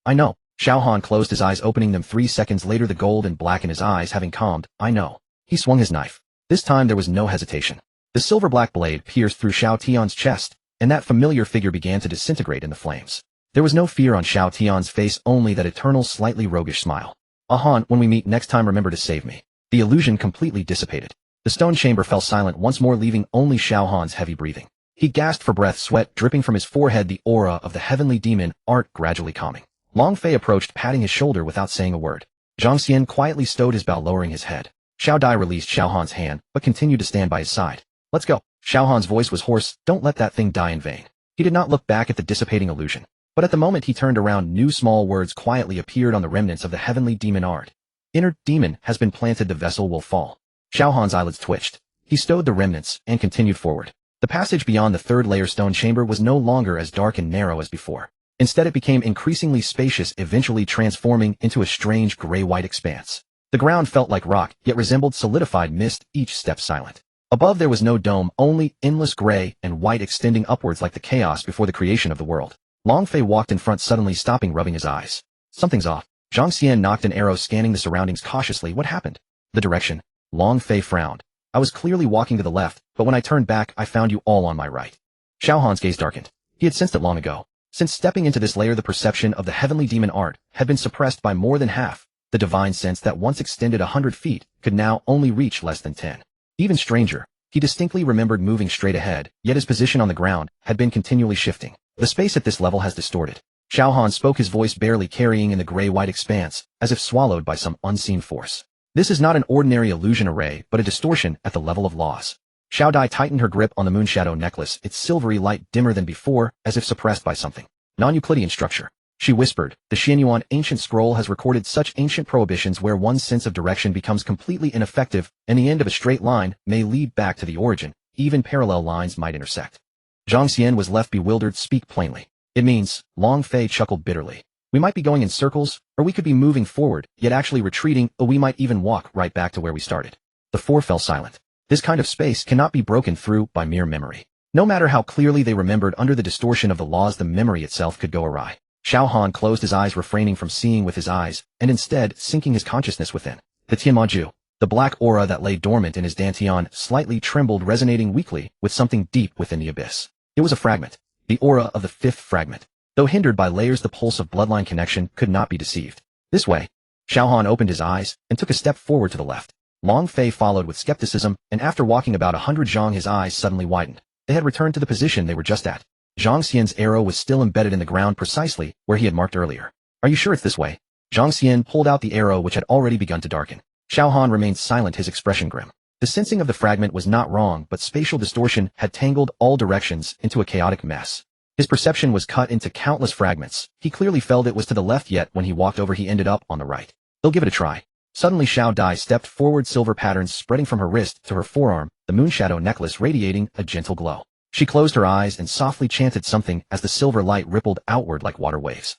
I know. Xiao Han closed his eyes, opening them 3 seconds later, the gold and black in his eyes having calmed. I know. He swung his knife. This time there was no hesitation. The silver-black blade pierced through Xiao Tian's chest, and that familiar figure began to disintegrate in the flames. There was no fear on Xiao Tian's face, only that eternal, slightly roguish smile. Han, when we meet next time, remember to save me. The illusion completely dissipated. The stone chamber fell silent once more, leaving only Xiao Han's heavy breathing. He gasped for breath, sweat dripping from his forehead, the aura of the heavenly demon art gradually calming. Long Fei approached, patting his shoulder without saying a word. Zhang Xian quietly stowed his bow, lowering his head. Xiao Dai released Xiao Han's hand, but continued to stand by his side. Let's go. Xiao Han's voice was hoarse. Don't let that thing die in vain. He did not look back at the dissipating illusion. But at the moment he turned around, new small words quietly appeared on the remnants of the heavenly demon art. Inner demon has been planted, the vessel will fall. Xiao Han's eyelids twitched. He stowed the remnants and continued forward. The passage beyond the third layer stone chamber was no longer as dark and narrow as before. Instead it became increasingly spacious, eventually transforming into a strange gray-white expanse. The ground felt like rock, yet resembled solidified mist, each step silent. Above there was no dome, only endless gray and white extending upwards like the chaos before the creation of the world. Long Fei walked in front, suddenly stopping, rubbing his eyes. Something's off. Zhang Xian knocked an arrow, scanning the surroundings cautiously. What happened? The direction. Long Fei frowned. I was clearly walking to the left, but when I turned back, I found you all on my right. Xiao Han's gaze darkened. He had sensed it long ago. Since stepping into this layer, the perception of the heavenly demon art had been suppressed by more than half. The divine sense that once extended 100 feet could now only reach less than 10. Even stranger, he distinctly remembered moving straight ahead, yet his position on the ground had been continually shifting. The space at this level has distorted. Xiao Han spoke, his voice barely carrying in the gray-white expanse, as if swallowed by some unseen force. This is not an ordinary illusion array, but a distortion at the level of laws. Xiao Dai tightened her grip on the moonshadow necklace, its silvery light dimmer than before, as if suppressed by something. Non-Euclidean structure. She whispered, the Xianyuan ancient scroll has recorded such ancient prohibitions where one's sense of direction becomes completely ineffective, and the end of a straight line may lead back to the origin, even parallel lines might intersect. Zhang Xian was left bewildered. Speak plainly. It means, Long Fei chuckled bitterly. We might be going in circles, or we could be moving forward, yet actually retreating, or we might even walk right back to where we started. The four fell silent. This kind of space cannot be broken through by mere memory. No matter how clearly they remembered, under the distortion of the laws, the memory itself could go awry. Xiao Han closed his eyes, refraining from seeing with his eyes, and instead sinking his consciousness within. The Tianmaju, the black aura that lay dormant in his dantian, slightly trembled, resonating weakly with something deep within the abyss. It was a fragment, the aura of the fifth fragment. Though hindered by layers, the pulse of bloodline connection could not be deceived. This way. Xiao Han opened his eyes and took a step forward to the left. Long Fei followed with skepticism, and after walking about 100 zhang, his eyes suddenly widened. They had returned to the position they were just at. Zhang Xian's arrow was still embedded in the ground precisely where he had marked earlier. Are you sure it's this way? Zhang Xian pulled out the arrow, which had already begun to darken. Xiao Han remained silent, his expression grim. The sensing of the fragment was not wrong, but spatial distortion had tangled all directions into a chaotic mess. His perception was cut into countless fragments. He clearly felt it was to the left, yet when he walked over he ended up on the right. They'll give it a try. Suddenly Xiao Dai stepped forward, silver patterns spreading from her wrist to her forearm, the moonshadow necklace radiating a gentle glow. She closed her eyes and softly chanted something as the silver light rippled outward like water waves.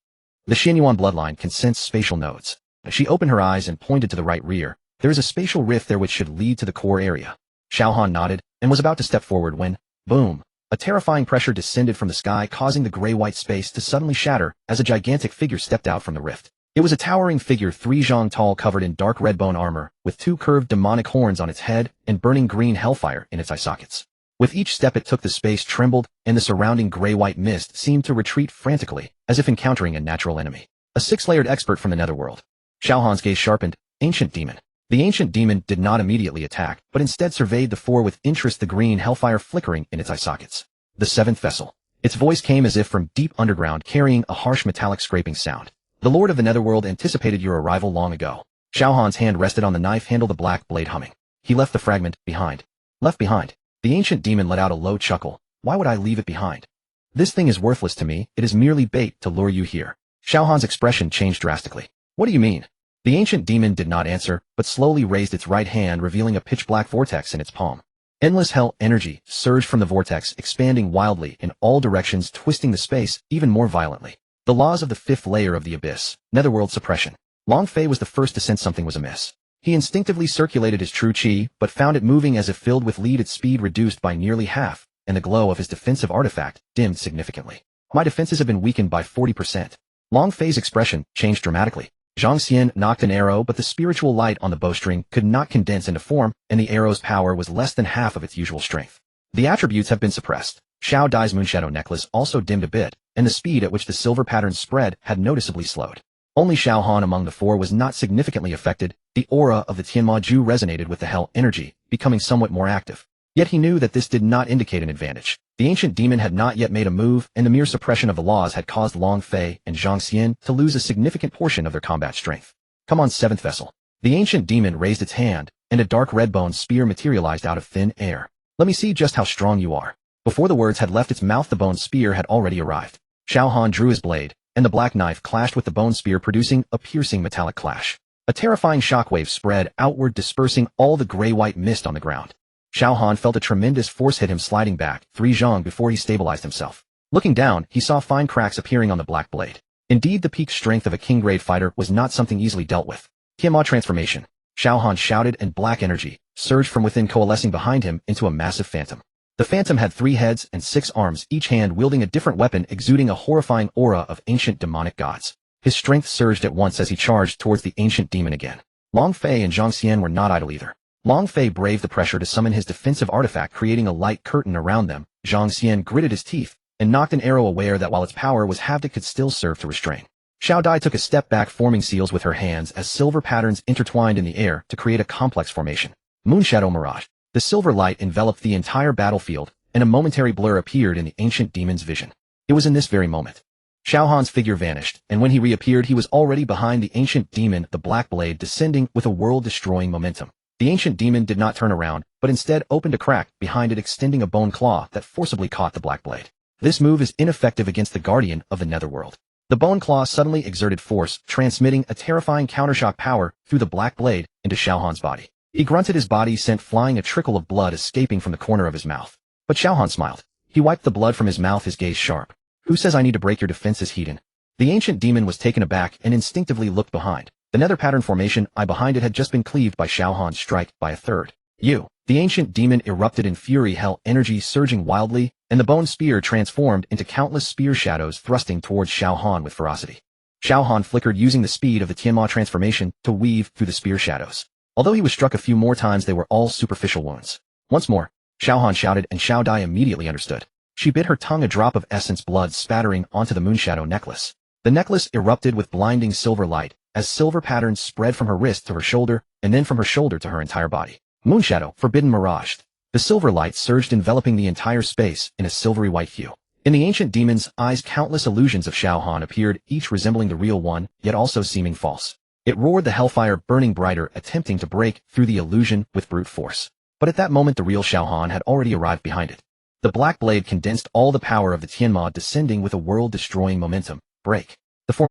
The Xianyuan bloodline can sense spatial nodes. She opened her eyes and pointed to the right rear. There is a spatial rift there which should lead to the core area. Xiao Han nodded and was about to step forward when, boom, a terrifying pressure descended from the sky, causing the gray-white space to suddenly shatter as a gigantic figure stepped out from the rift. It was a towering figure 3 zhang tall, covered in dark red bone armor, with 2 curved demonic horns on its head and burning green hellfire in its eye sockets. With each step it took, the space trembled, and the surrounding gray-white mist seemed to retreat frantically, as if encountering a natural enemy. A 6-layered expert from the netherworld. Xiao Han's gaze sharpened. Ancient demon. The ancient demon did not immediately attack, but instead surveyed the 4 with interest, the green hellfire flickering in its eye sockets. The 7th vessel. Its voice came as if from deep underground, carrying a harsh metallic scraping sound. The Lord of the Netherworld anticipated your arrival long ago. Xiao Han's hand rested on the knife handle, the black blade humming. He left the fragment behind. Left behind. The ancient demon let out a low chuckle. Why would I leave it behind? This thing is worthless to me. It is merely bait to lure you here. Xiao Han's expression changed drastically. What do you mean? The ancient demon did not answer, but slowly raised its right hand, revealing a pitch-black vortex in its palm. Endless hell energy surged from the vortex, expanding wildly in all directions, twisting the space even more violently. The laws of the 5th layer of the abyss, netherworld suppression. Long Fei was the first to sense something was amiss. He instinctively circulated his true qi, but found it moving as if filled with lead, its speed reduced by nearly half, and the glow of his defensive artifact dimmed significantly. My defenses have been weakened by 40%. Long Fei's expression changed dramatically. Zhang Xian knocked an arrow, but the spiritual light on the bowstring could not condense into form, and the arrow's power was less than half of its usual strength. The attributes have been suppressed. Xiao Dai's moonshadow necklace also dimmed a bit, and the speed at which the silver patterns spread had noticeably slowed. Only Xiao Han among the 4 was not significantly affected. The aura of the Tianmaju resonated with the hell energy, becoming somewhat more active. Yet he knew that this did not indicate an advantage. The ancient demon had not yet made a move, and the mere suppression of the laws had caused Long Fei and Zhang Xian to lose a significant portion of their combat strength. Come on, 7th vessel. The ancient demon raised its hand, and a dark red bone spear materialized out of thin air. Let me see just how strong you are. Before the words had left its mouth, the bone spear had already arrived. Xiao Han drew his blade, and the black knife clashed with the bone spear, producing a piercing metallic clash. A terrifying shockwave spread outward, dispersing all the gray-white mist on the ground. Xiao Han felt a tremendous force hit him, sliding back 3 zhang before he stabilized himself. Looking down, he saw fine cracks appearing on the black blade. Indeed, the peak strength of a king-grade fighter was not something easily dealt with. Tianma transformation. Xiao Han shouted, and black energy surged from within, coalescing behind him into a massive phantom. The phantom had 3 heads and 6 arms, each hand wielding a different weapon, exuding a horrifying aura of ancient demonic gods. His strength surged at once as he charged towards the ancient demon again. Long Fei and Zhang Xian were not idle either. Long Fei braved the pressure to summon his defensive artifact, creating a light curtain around them. Zhang Xian gritted his teeth and knocked an arrow, aware that while its power was halved, it could still serve to restrain. Xiao Dai took a step back, forming seals with her hands as silver patterns intertwined in the air to create a complex formation. Moonshadow mirage. The silver light enveloped the entire battlefield, and a momentary blur appeared in the ancient demon's vision. It was in this very moment. Xiao Han's figure vanished, and when he reappeared, he was already behind the ancient demon, the black blade descending with a world-destroying momentum. The ancient demon did not turn around, but instead opened a crack behind it, extending a bone claw that forcibly caught the black blade. This move is ineffective against the guardian of the netherworld. The bone claw suddenly exerted force, transmitting a terrifying countershock power through the black blade into Xiao Han's body. He grunted, his body sent flying, a trickle of blood escaping from the corner of his mouth. But Xiao Han smiled. He wiped the blood from his mouth, his gaze sharp. Who says I need to break your defenses, heathen? The ancient demon was taken aback and instinctively looked behind. The nether pattern formation eye behind it had just been cleaved by Xiao Han's strike by a third. You. The ancient demon erupted in fury, hell energy surging wildly, and the bone spear transformed into countless spear shadows thrusting towards Xiao Han with ferocity. Xiao Han flickered using the speed of the Tianma transformation to weave through the spear shadows. Although he was struck a few more times, they were all superficial wounds. Once more, Xiao Han shouted, and Xiao Dai immediately understood. She bit her tongue, a drop of essence blood spattering onto the moonshadow necklace. The necklace erupted with blinding silver light, as silver patterns spread from her wrist to her shoulder, and then from her shoulder to her entire body. Moonshadow, forbidden mirage. The silver light surged, enveloping the entire space in a silvery white hue. In the ancient demon's eyes, countless illusions of Xiao Han appeared, each resembling the real one, yet also seeming false. It roared, the hellfire burning brighter, attempting to break through the illusion with brute force. But at that moment, the real Xiao Han had already arrived behind it. The black blade condensed all the power of the Tianma, descending with a world-destroying momentum. Break.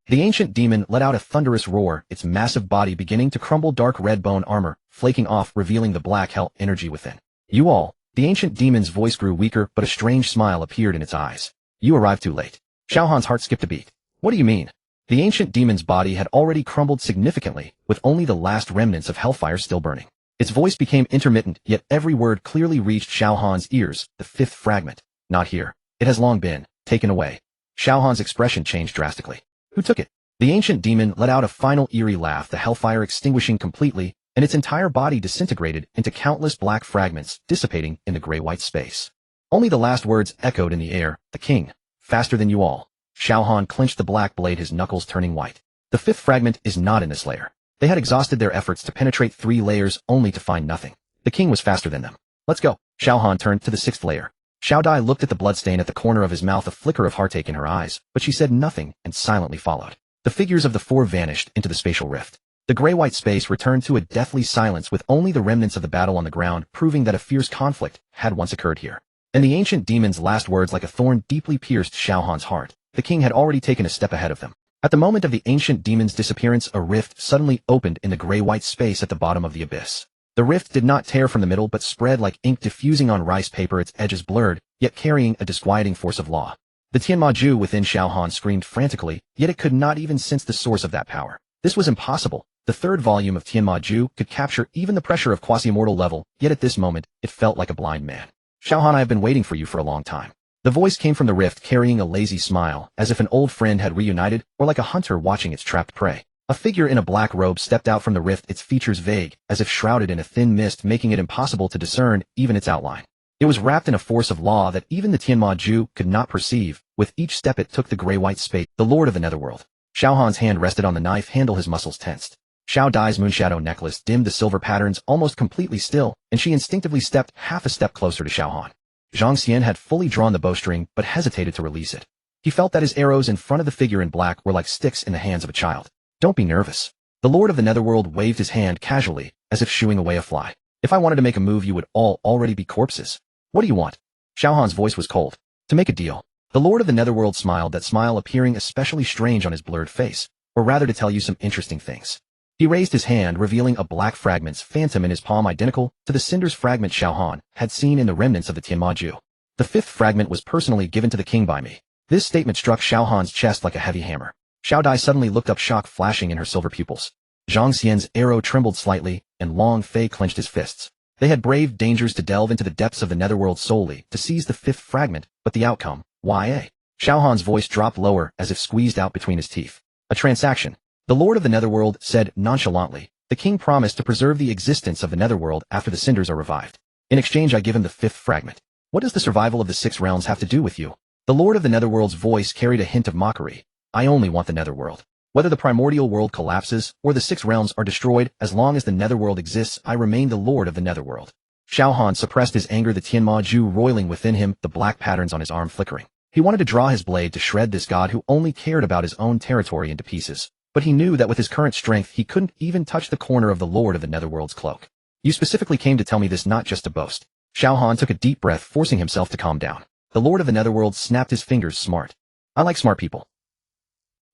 The ancient demon let out a thunderous roar, its massive body beginning to crumble, dark red bone armor flaking off, revealing the black hell energy within. You all. The ancient demon's voice grew weaker, but a strange smile appeared in its eyes. You arrived too late. Xiao Han's heart skipped a beat. What do you mean? The ancient demon's body had already crumbled significantly, with only the last remnants of hellfire still burning. Its voice became intermittent, yet every word clearly reached Xiao Han's ears. The fifth fragment. Not here. It has long been taken away. Xiao Han's expression changed drastically. Who took it? The ancient demon let out a final eerie laugh, the hellfire extinguishing completely, and its entire body disintegrated into countless black fragments, dissipating in the gray-white space. Only the last words echoed in the air. The king. Faster than you all. Xiao Han clenched the black blade, his knuckles turning white. The fifth fragment is not in this layer. They had exhausted their efforts to penetrate 3 layers, only to find nothing. The king was faster than them. Let's go. Xiao Han turned to the 6th layer. Xiao Dai looked at the bloodstain at the corner of his mouth, a flicker of heartache in her eyes, but she said nothing and silently followed. The figures of the 4 vanished into the spatial rift. The gray-white space returned to a deathly silence, with only the remnants of the battle on the ground, proving that a fierce conflict had once occurred here. And the ancient demon's last words, like a thorn, deeply pierced Xiao Han's heart. The king had already taken a step ahead of them. At the moment of the ancient demon's disappearance, a rift suddenly opened in the gray-white space at the bottom of the abyss. The rift did not tear from the middle, but spread like ink diffusing on rice paper, its edges blurred, yet carrying a disquieting force of law. The Tianma Ju within Xiao Han screamed frantically, yet it could not even sense the source of that power. This was impossible. The 3rd volume of Tianma Ju could capture even the pressure of quasi-immortal level, yet at this moment, it felt like a blind man. Xiao Han, I have been waiting for you for a long time. The voice came from the rift, carrying a lazy smile, as if an old friend had reunited, or like a hunter watching its trapped prey. A figure in a black robe stepped out from the rift, its features vague, as if shrouded in a thin mist, making it impossible to discern even its outline. It was wrapped in a force of law that even the Tianma Ju could not perceive. With each step it took the gray-white space, the lord of the netherworld. Xiao Han's hand rested on the knife handle, his muscles tensed. Xiao Dai's moonshadow necklace dimmed the silver patterns almost completely still, and she instinctively stepped half a step closer to Xiao Han. Zhang Xian had fully drawn the bowstring, but hesitated to release it. He felt that his arrows in front of the figure in black were like sticks in the hands of a child. Don't be nervous. The lord of the netherworld waved his hand casually, as if shooing away a fly. If I wanted to make a move, you would all already be corpses. What do you want? Xiao Han's voice was cold. To make a deal. The lord of the netherworld smiled, that smile appearing especially strange on his blurred face, or rather to tell you some interesting things. He raised his hand, revealing a black fragment's phantom in his palm, identical to the cinders fragment Xiao Han had seen in the remnants of the Tianma Ju. The 5th fragment was personally given to the king by me. This statement struck Xiao Han's chest like a heavy hammer. Xiao Dai suddenly looked up, shock flashing in her silver pupils. Zhang Xian's arrow trembled slightly, and Long Fei clenched his fists. They had braved dangers to delve into the depths of the netherworld solely to seize the 5th fragment, but the outcome, YA. Xiao Han's voice dropped lower, as if squeezed out between his teeth. A transaction. The lord of the netherworld said nonchalantly. The king promised to preserve the existence of the netherworld after the cinders are revived. In exchange, I give him the 5th fragment. What does the survival of the 6 realms have to do with you? The lord of the netherworld's voice carried a hint of mockery. I only want the netherworld. Whether the primordial world collapses or the 6 realms are destroyed, as long as the netherworld exists, I remain the lord of the netherworld. Xiao Han suppressed his anger, the Tianma Ju roiling within him, the black patterns on his arm flickering. He wanted to draw his blade to shred this god who only cared about his own territory into pieces. But he knew that with his current strength he couldn't even touch the corner of the lord of the netherworld's cloak. You specifically came to tell me this, not just to boast. Xiao Han took a deep breath, forcing himself to calm down. The lord of the netherworld snapped his fingers. Smart. I like smart people.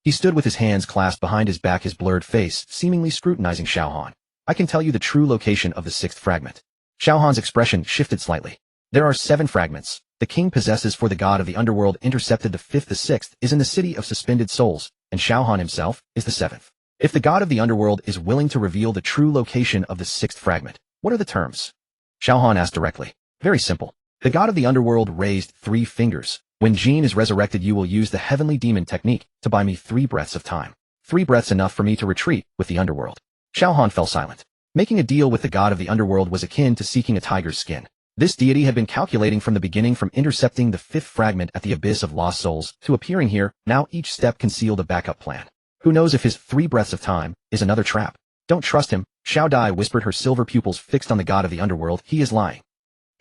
He stood with his hands clasped behind his back, his blurred face seemingly scrutinizing Xiao Han. I can tell you the true location of the 6th fragment. Xiao Han's expression shifted slightly. There are 7 fragments. The king possesses for the god of the underworld intercepted the 5th, the 6th is in the city of suspended souls, and Xiao Han himself is the 7th. If the god of the underworld is willing to reveal the true location of the 6th fragment, what are the terms? Xiao Han asked directly. Very simple. The god of the underworld raised 3 fingers. When Jin is resurrected, you will use the heavenly demon technique to buy me 3 breaths of time. 3 breaths enough for me to retreat with the underworld. Xiao Han fell silent. Making a deal with the god of the underworld was akin to seeking a tiger's skin. This deity had been calculating from the beginning, from intercepting the 5th fragment at the abyss of lost souls to appearing here. Now each step concealed a backup plan. Who knows if his 3 breaths of time is another trap? Don't trust him, Xiao Dai whispered, her silver pupils fixed on the god of the underworld. He is lying.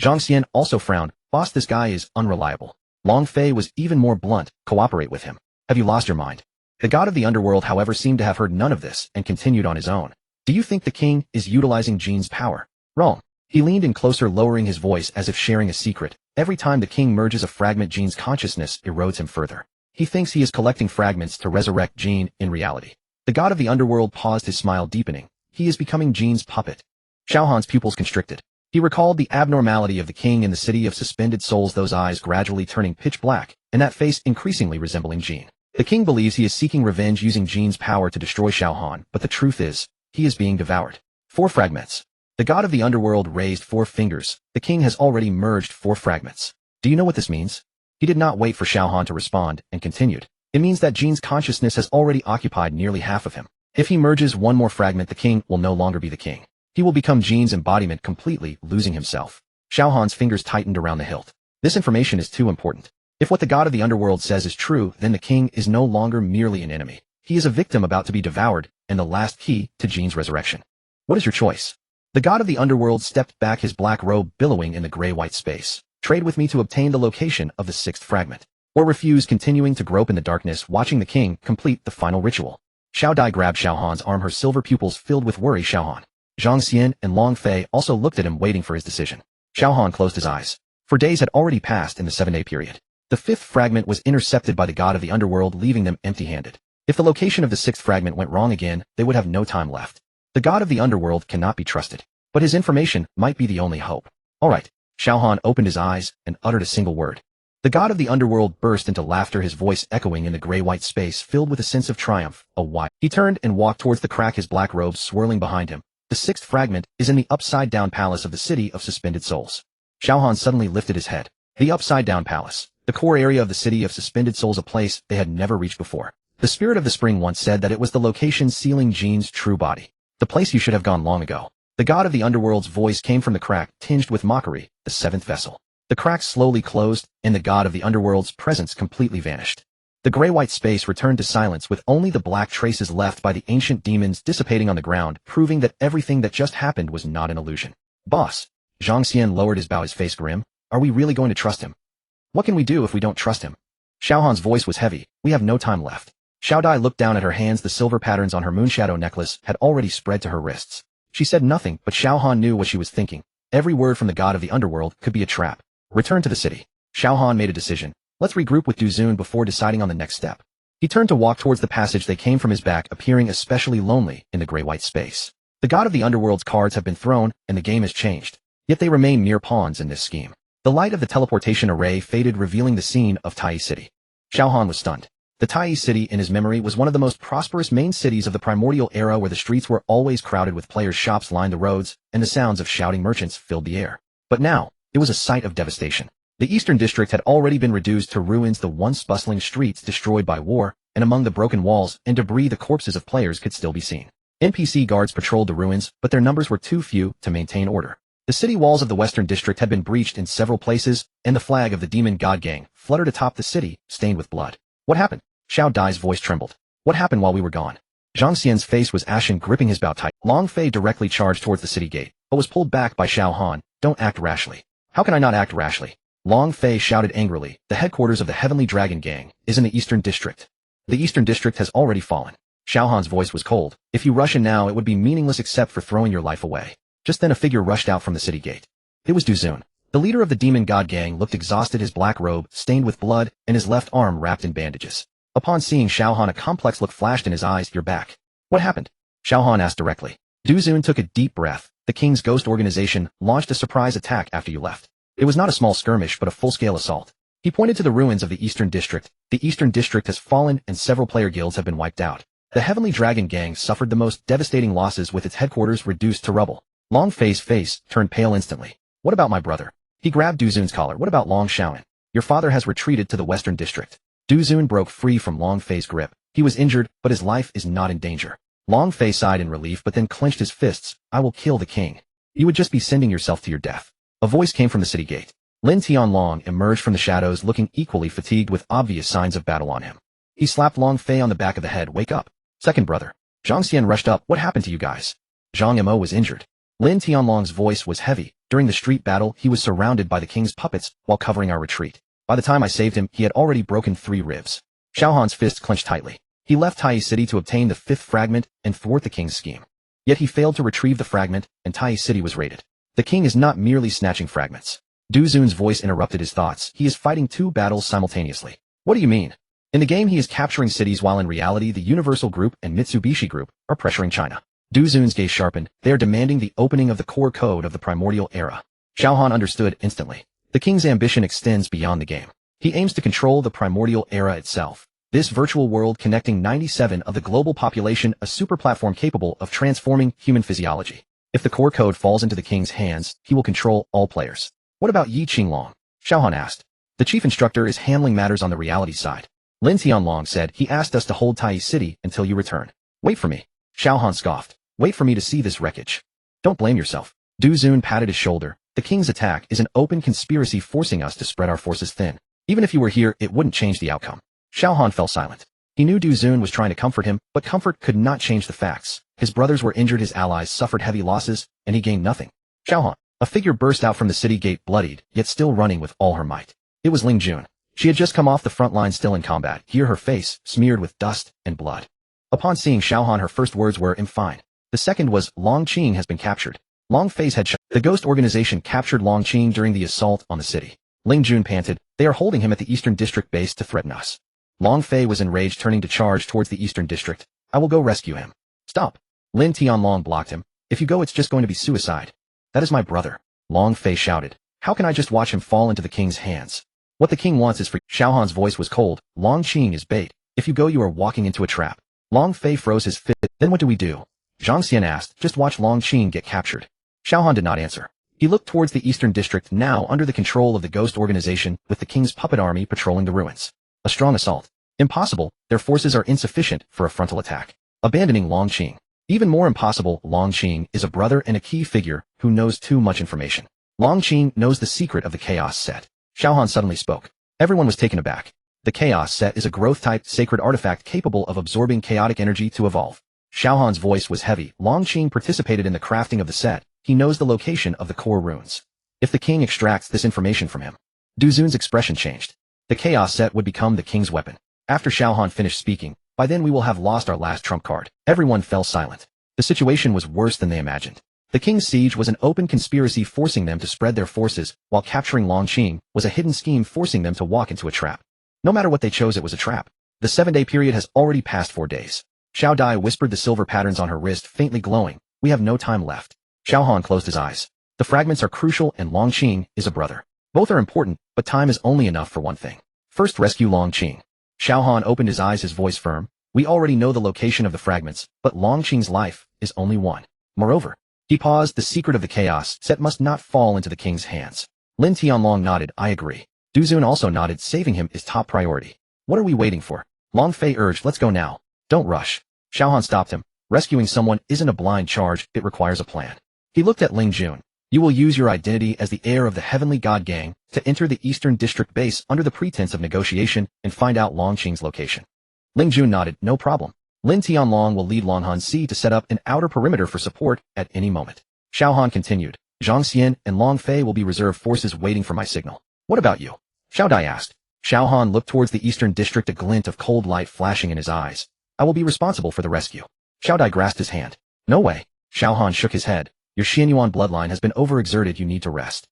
Zhang Xian also frowned. Boss, this guy is unreliable. Long Fei was even more blunt. Cooperate with him. Have you lost your mind? The god of the underworld, however, seemed to have heard none of this and continued on his own. Do you think the king is utilizing Jin's power? Wrong. He leaned in closer, lowering his voice as if sharing a secret. Every time the king merges a fragment, Jin's consciousness erodes him further. He thinks he is collecting fragments to resurrect Jin. In reality, the god of the underworld paused, his smile deepening. He is becoming Jin's puppet. Xiao Han's pupils constricted. He recalled the abnormality of the king in the city of suspended souls, those eyes gradually turning pitch black, and that face increasingly resembling Jin. The king believes he is seeking revenge using Jin's power to destroy Xiao Han, but the truth is, he is being devoured. 4 fragments. The god of the underworld raised 4 fingers. The king has already merged 4 fragments. Do you know what this means? He did not wait for Xiao Han to respond and continued. It means that Jin's consciousness has already occupied nearly half of him. If he merges 1 more fragment, the king will no longer be the king. He will become Jin's embodiment, completely losing himself. Xiao Han's fingers tightened around the hilt. This information is too important. If what the god of the underworld says is true, then the king is no longer merely an enemy. He is a victim about to be devoured, and the last key to Jin's resurrection. What is your choice? The god of the underworld stepped back, his black robe billowing in the gray-white space. Trade with me to obtain the location of the 6th fragment, or refuse, continuing to grope in the darkness, watching the king complete the final ritual. Xiao Dai grabbed Xiao Han's arm, her silver pupils filled with worry. Xiao Han, Zhang Xian, and Long Fei also looked at him, waiting for his decision. Xiao Han closed his eyes. For days had already passed in the 7-day period. The 5th fragment was intercepted by the god of the underworld, leaving them empty-handed. If the location of the 6th fragment went wrong again, they would have no time left. The god of the underworld cannot be trusted, but his information might be the only hope. All right. Xiao Han opened his eyes and uttered a single word. The god of the underworld burst into laughter, his voice echoing in the gray-white space, filled with a sense of triumph. He turned and walked towards the crack, his black robes swirling behind him. The 6th fragment is in the upside-down palace of the city of suspended souls. Xiao Han suddenly lifted his head. The upside-down palace, the core area of the city of suspended souls, a place they had never reached before. The spirit of the spring once said that it was the location sealing Jin's true body. The place you should have gone long ago. The god of the underworld's voice came from the crack, tinged with mockery, the 7th vessel. The crack slowly closed, and the god of the underworld's presence completely vanished. The gray-white space returned to silence, with only the black traces left by the ancient demons dissipating on the ground, proving that everything that just happened was not an illusion. Boss. Zhang Xian lowered his bow, his face grim. Are we really going to trust him? What can we do if we don't trust him? Xiao Han's voice was heavy. We have no time left. Xiao Dai looked down at her hands. The silver patterns on her moonshadow necklace had already spread to her wrists. She said nothing, but Xiao Han knew what she was thinking. Every word from the god of the underworld could be a trap. Return to the city. Xiao Han made a decision. Let's regroup with Du Zun before deciding on the next step. He turned to walk towards the passage they came from, his back appearing especially lonely in the gray-white space. The god of the underworld's cards have been thrown, and the game has changed. Yet they remain mere pawns in this scheme. The light of the teleportation array faded, revealing the scene of Tai City. Xiao Han was stunned. The Tai City in his memory was one of the most prosperous main cities of the Primordial era, where the streets were always crowded with players, shops lined the roads, and the sounds of shouting merchants filled the air. But now, it was a site of devastation. The Eastern District had already been reduced to ruins, the once bustling streets destroyed by war, and among the broken walls and debris the corpses of players could still be seen. NPC guards patrolled the ruins, but their numbers were too few to maintain order. The city walls of the Western District had been breached in several places, and the flag of the Demon God Gang fluttered atop the city, stained with blood. What happened? Xiao Dai's voice trembled. What happened while we were gone? Zhang Xian's face was ashen, gripping his bow tight. Long Fei directly charged towards the city gate, but was pulled back by Xiao Han. Don't act rashly. How can I not act rashly? Long Fei shouted angrily. The headquarters of the Heavenly Dragon Gang is in the Eastern District. The Eastern District has already fallen. Xiao Han's voice was cold. If you rush in now, it would be meaningless except for throwing your life away. Just then a figure rushed out from the city gate. It was Du Zun. The leader of the Demon God Gang looked exhausted, his black robe stained with blood and his left arm wrapped in bandages. Upon seeing Xiao Han, a complex look flashed in his eyes. You're back. What happened? Xiao Han asked directly. Du Zun took a deep breath. The King's Ghost organization launched a surprise attack after you left. It was not a small skirmish, but a full-scale assault. He pointed to the ruins of the Eastern District. The Eastern District has fallen and several player guilds have been wiped out. The Heavenly Dragon Gang suffered the most devastating losses, with its headquarters reduced to rubble. Long Fei's face turned pale instantly. What about my brother? He grabbed Du Xun's collar. What about Long Xiaonan? Your father has retreated to the western district. Du Xun broke free from Long Fei's grip. He was injured, but his life is not in danger. Long Fei sighed in relief but then clenched his fists. I will kill the king. You would just be sending yourself to your death. A voice came from the city gate. Lin Tianlong emerged from the shadows looking equally fatigued with obvious signs of battle on him. He slapped Long Fei on the back of the head. Wake up. Second brother. Zhang Xian rushed up. What happened to you guys? Zhang Mo was injured. Lin Tianlong's voice was heavy. During the street battle, he was surrounded by the king's puppets while covering our retreat. By the time I saved him, he had already broken 3 ribs. Xiao Han's fists clenched tightly. He left Tai City to obtain the 5th fragment and thwart the king's scheme. Yet he failed to retrieve the fragment, and Tai City was raided. The king is not merely snatching fragments. Du Xun's voice interrupted his thoughts. He is fighting 2 battles simultaneously. What do you mean? In the game he is capturing cities while in reality the Universal Group and Mitsubishi Group are pressuring China. Du Xun's gaze sharpened. They are demanding the opening of the core code of the Primordial era. Xiao Han understood instantly. The king's ambition extends beyond the game. He aims to control the Primordial era itself. This virtual world connecting 97 of the global population, a super platform capable of transforming human physiology. If the core code falls into the king's hands, he will control all players. What about Yi Qinglong? Xiao Han asked. The chief instructor is handling matters on the reality side. Lin Tianlong said he asked us to hold Tai City until you return. Wait for me. Xiao Han scoffed. Wait for me to see this wreckage. Don't blame yourself. Du Xun patted his shoulder. The king's attack is an open conspiracy forcing us to spread our forces thin. Even if you were here, it wouldn't change the outcome. Xiao Han fell silent. He knew Du Xun was trying to comfort him, but comfort could not change the facts. His brothers were injured, his allies suffered heavy losses, and he gained nothing. Xiao Han. A figure burst out from the city gate bloodied, yet still running with all her might. It was Ling Jun. She had just come off the front line still in combat, here her face, smeared with dust and blood. Upon seeing Xiao Han, her first words were, "I'm fine." The second was, "Long Qing has been captured." Long Fei's head shot. The ghost organization captured Long Qing during the assault on the city. Ling Jun panted, "They are holding him at the Eastern District base to threaten us." Long Fei was enraged, turning to charge towards the Eastern District. "I will go rescue him." "Stop." Lin Tianlong blocked him. "If you go, it's just going to be suicide." "That is my brother." Long Fei shouted. "How can I just watch him fall into the king's hands? What the king wants is for—" Xiao Han's voice was cold. "Long Qing is bait. If you go, you are walking into a trap." Long Fei froze his fist. "Then what do we do?" Zhang Xian asked. "Just watch Long Qing get captured." Xiao Han did not answer. He looked towards the Eastern District, now under the control of the ghost organization, with the king's puppet army patrolling the ruins. A strong assault. Impossible. Their forces are insufficient for a frontal attack. Abandoning Long Qing. Even more impossible. Long Qing is a brother and a key figure who knows too much information. Long Qing knows the secret of the Chaos Set. Xiao Han suddenly spoke. Everyone was taken aback. The Chaos Set is a growth-type sacred artifact capable of absorbing chaotic energy to evolve. Xiao Han's voice was heavy. Long Qing participated in the crafting of the set. He knows the location of the core runes. If the king extracts this information from him. Du Xun's expression changed. The Chaos Set would become the king's weapon. After Xiao Han finished speaking, by then we will have lost our last trump card. Everyone fell silent. The situation was worse than they imagined. The king's siege was an open conspiracy forcing them to spread their forces, while capturing Long Qing was a hidden scheme forcing them to walk into a trap. No matter what they chose, it was a trap. The 7-day period has already passed 4 days. Xiao Dai whispered, the silver patterns on her wrist faintly glowing. We have no time left. Xiao Han closed his eyes. The fragments are crucial and Long Qing is a brother. Both are important, but time is only enough for one thing. First, rescue Long Qing. Xiao Han opened his eyes, his voice firm. We already know the location of the fragments, but Long Qing's life is only one. Moreover, he paused. The secret of the Chaos Set must not fall into the king's hands. Lin Tianlong nodded. I agree. Du Xun also nodded. Saving him is top priority. What are we waiting for? Long Fei urged. Let's go now. Don't rush. Xiao Han stopped him. Rescuing someone isn't a blind charge, it requires a plan. He looked at Ling Jun. You will use your identity as the heir of the Heavenly God Gang to enter the Eastern District base under the pretense of negotiation and find out Long Qing's location. Ling Jun nodded. No problem. Lin Tianlong will lead Long Han Si to set up an outer perimeter for support at any moment. Xiao Han continued. Zhang Xian and Long Fei will be reserve forces waiting for my signal. What about you? Xiao Dai asked. Xiao Han looked towards the Eastern District, a glint of cold light flashing in his eyes. I will be responsible for the rescue. Xiao Dai grasped his hand. No way. Xiao Han shook his head. Your Xianyuan bloodline has been overexerted. You need to rest.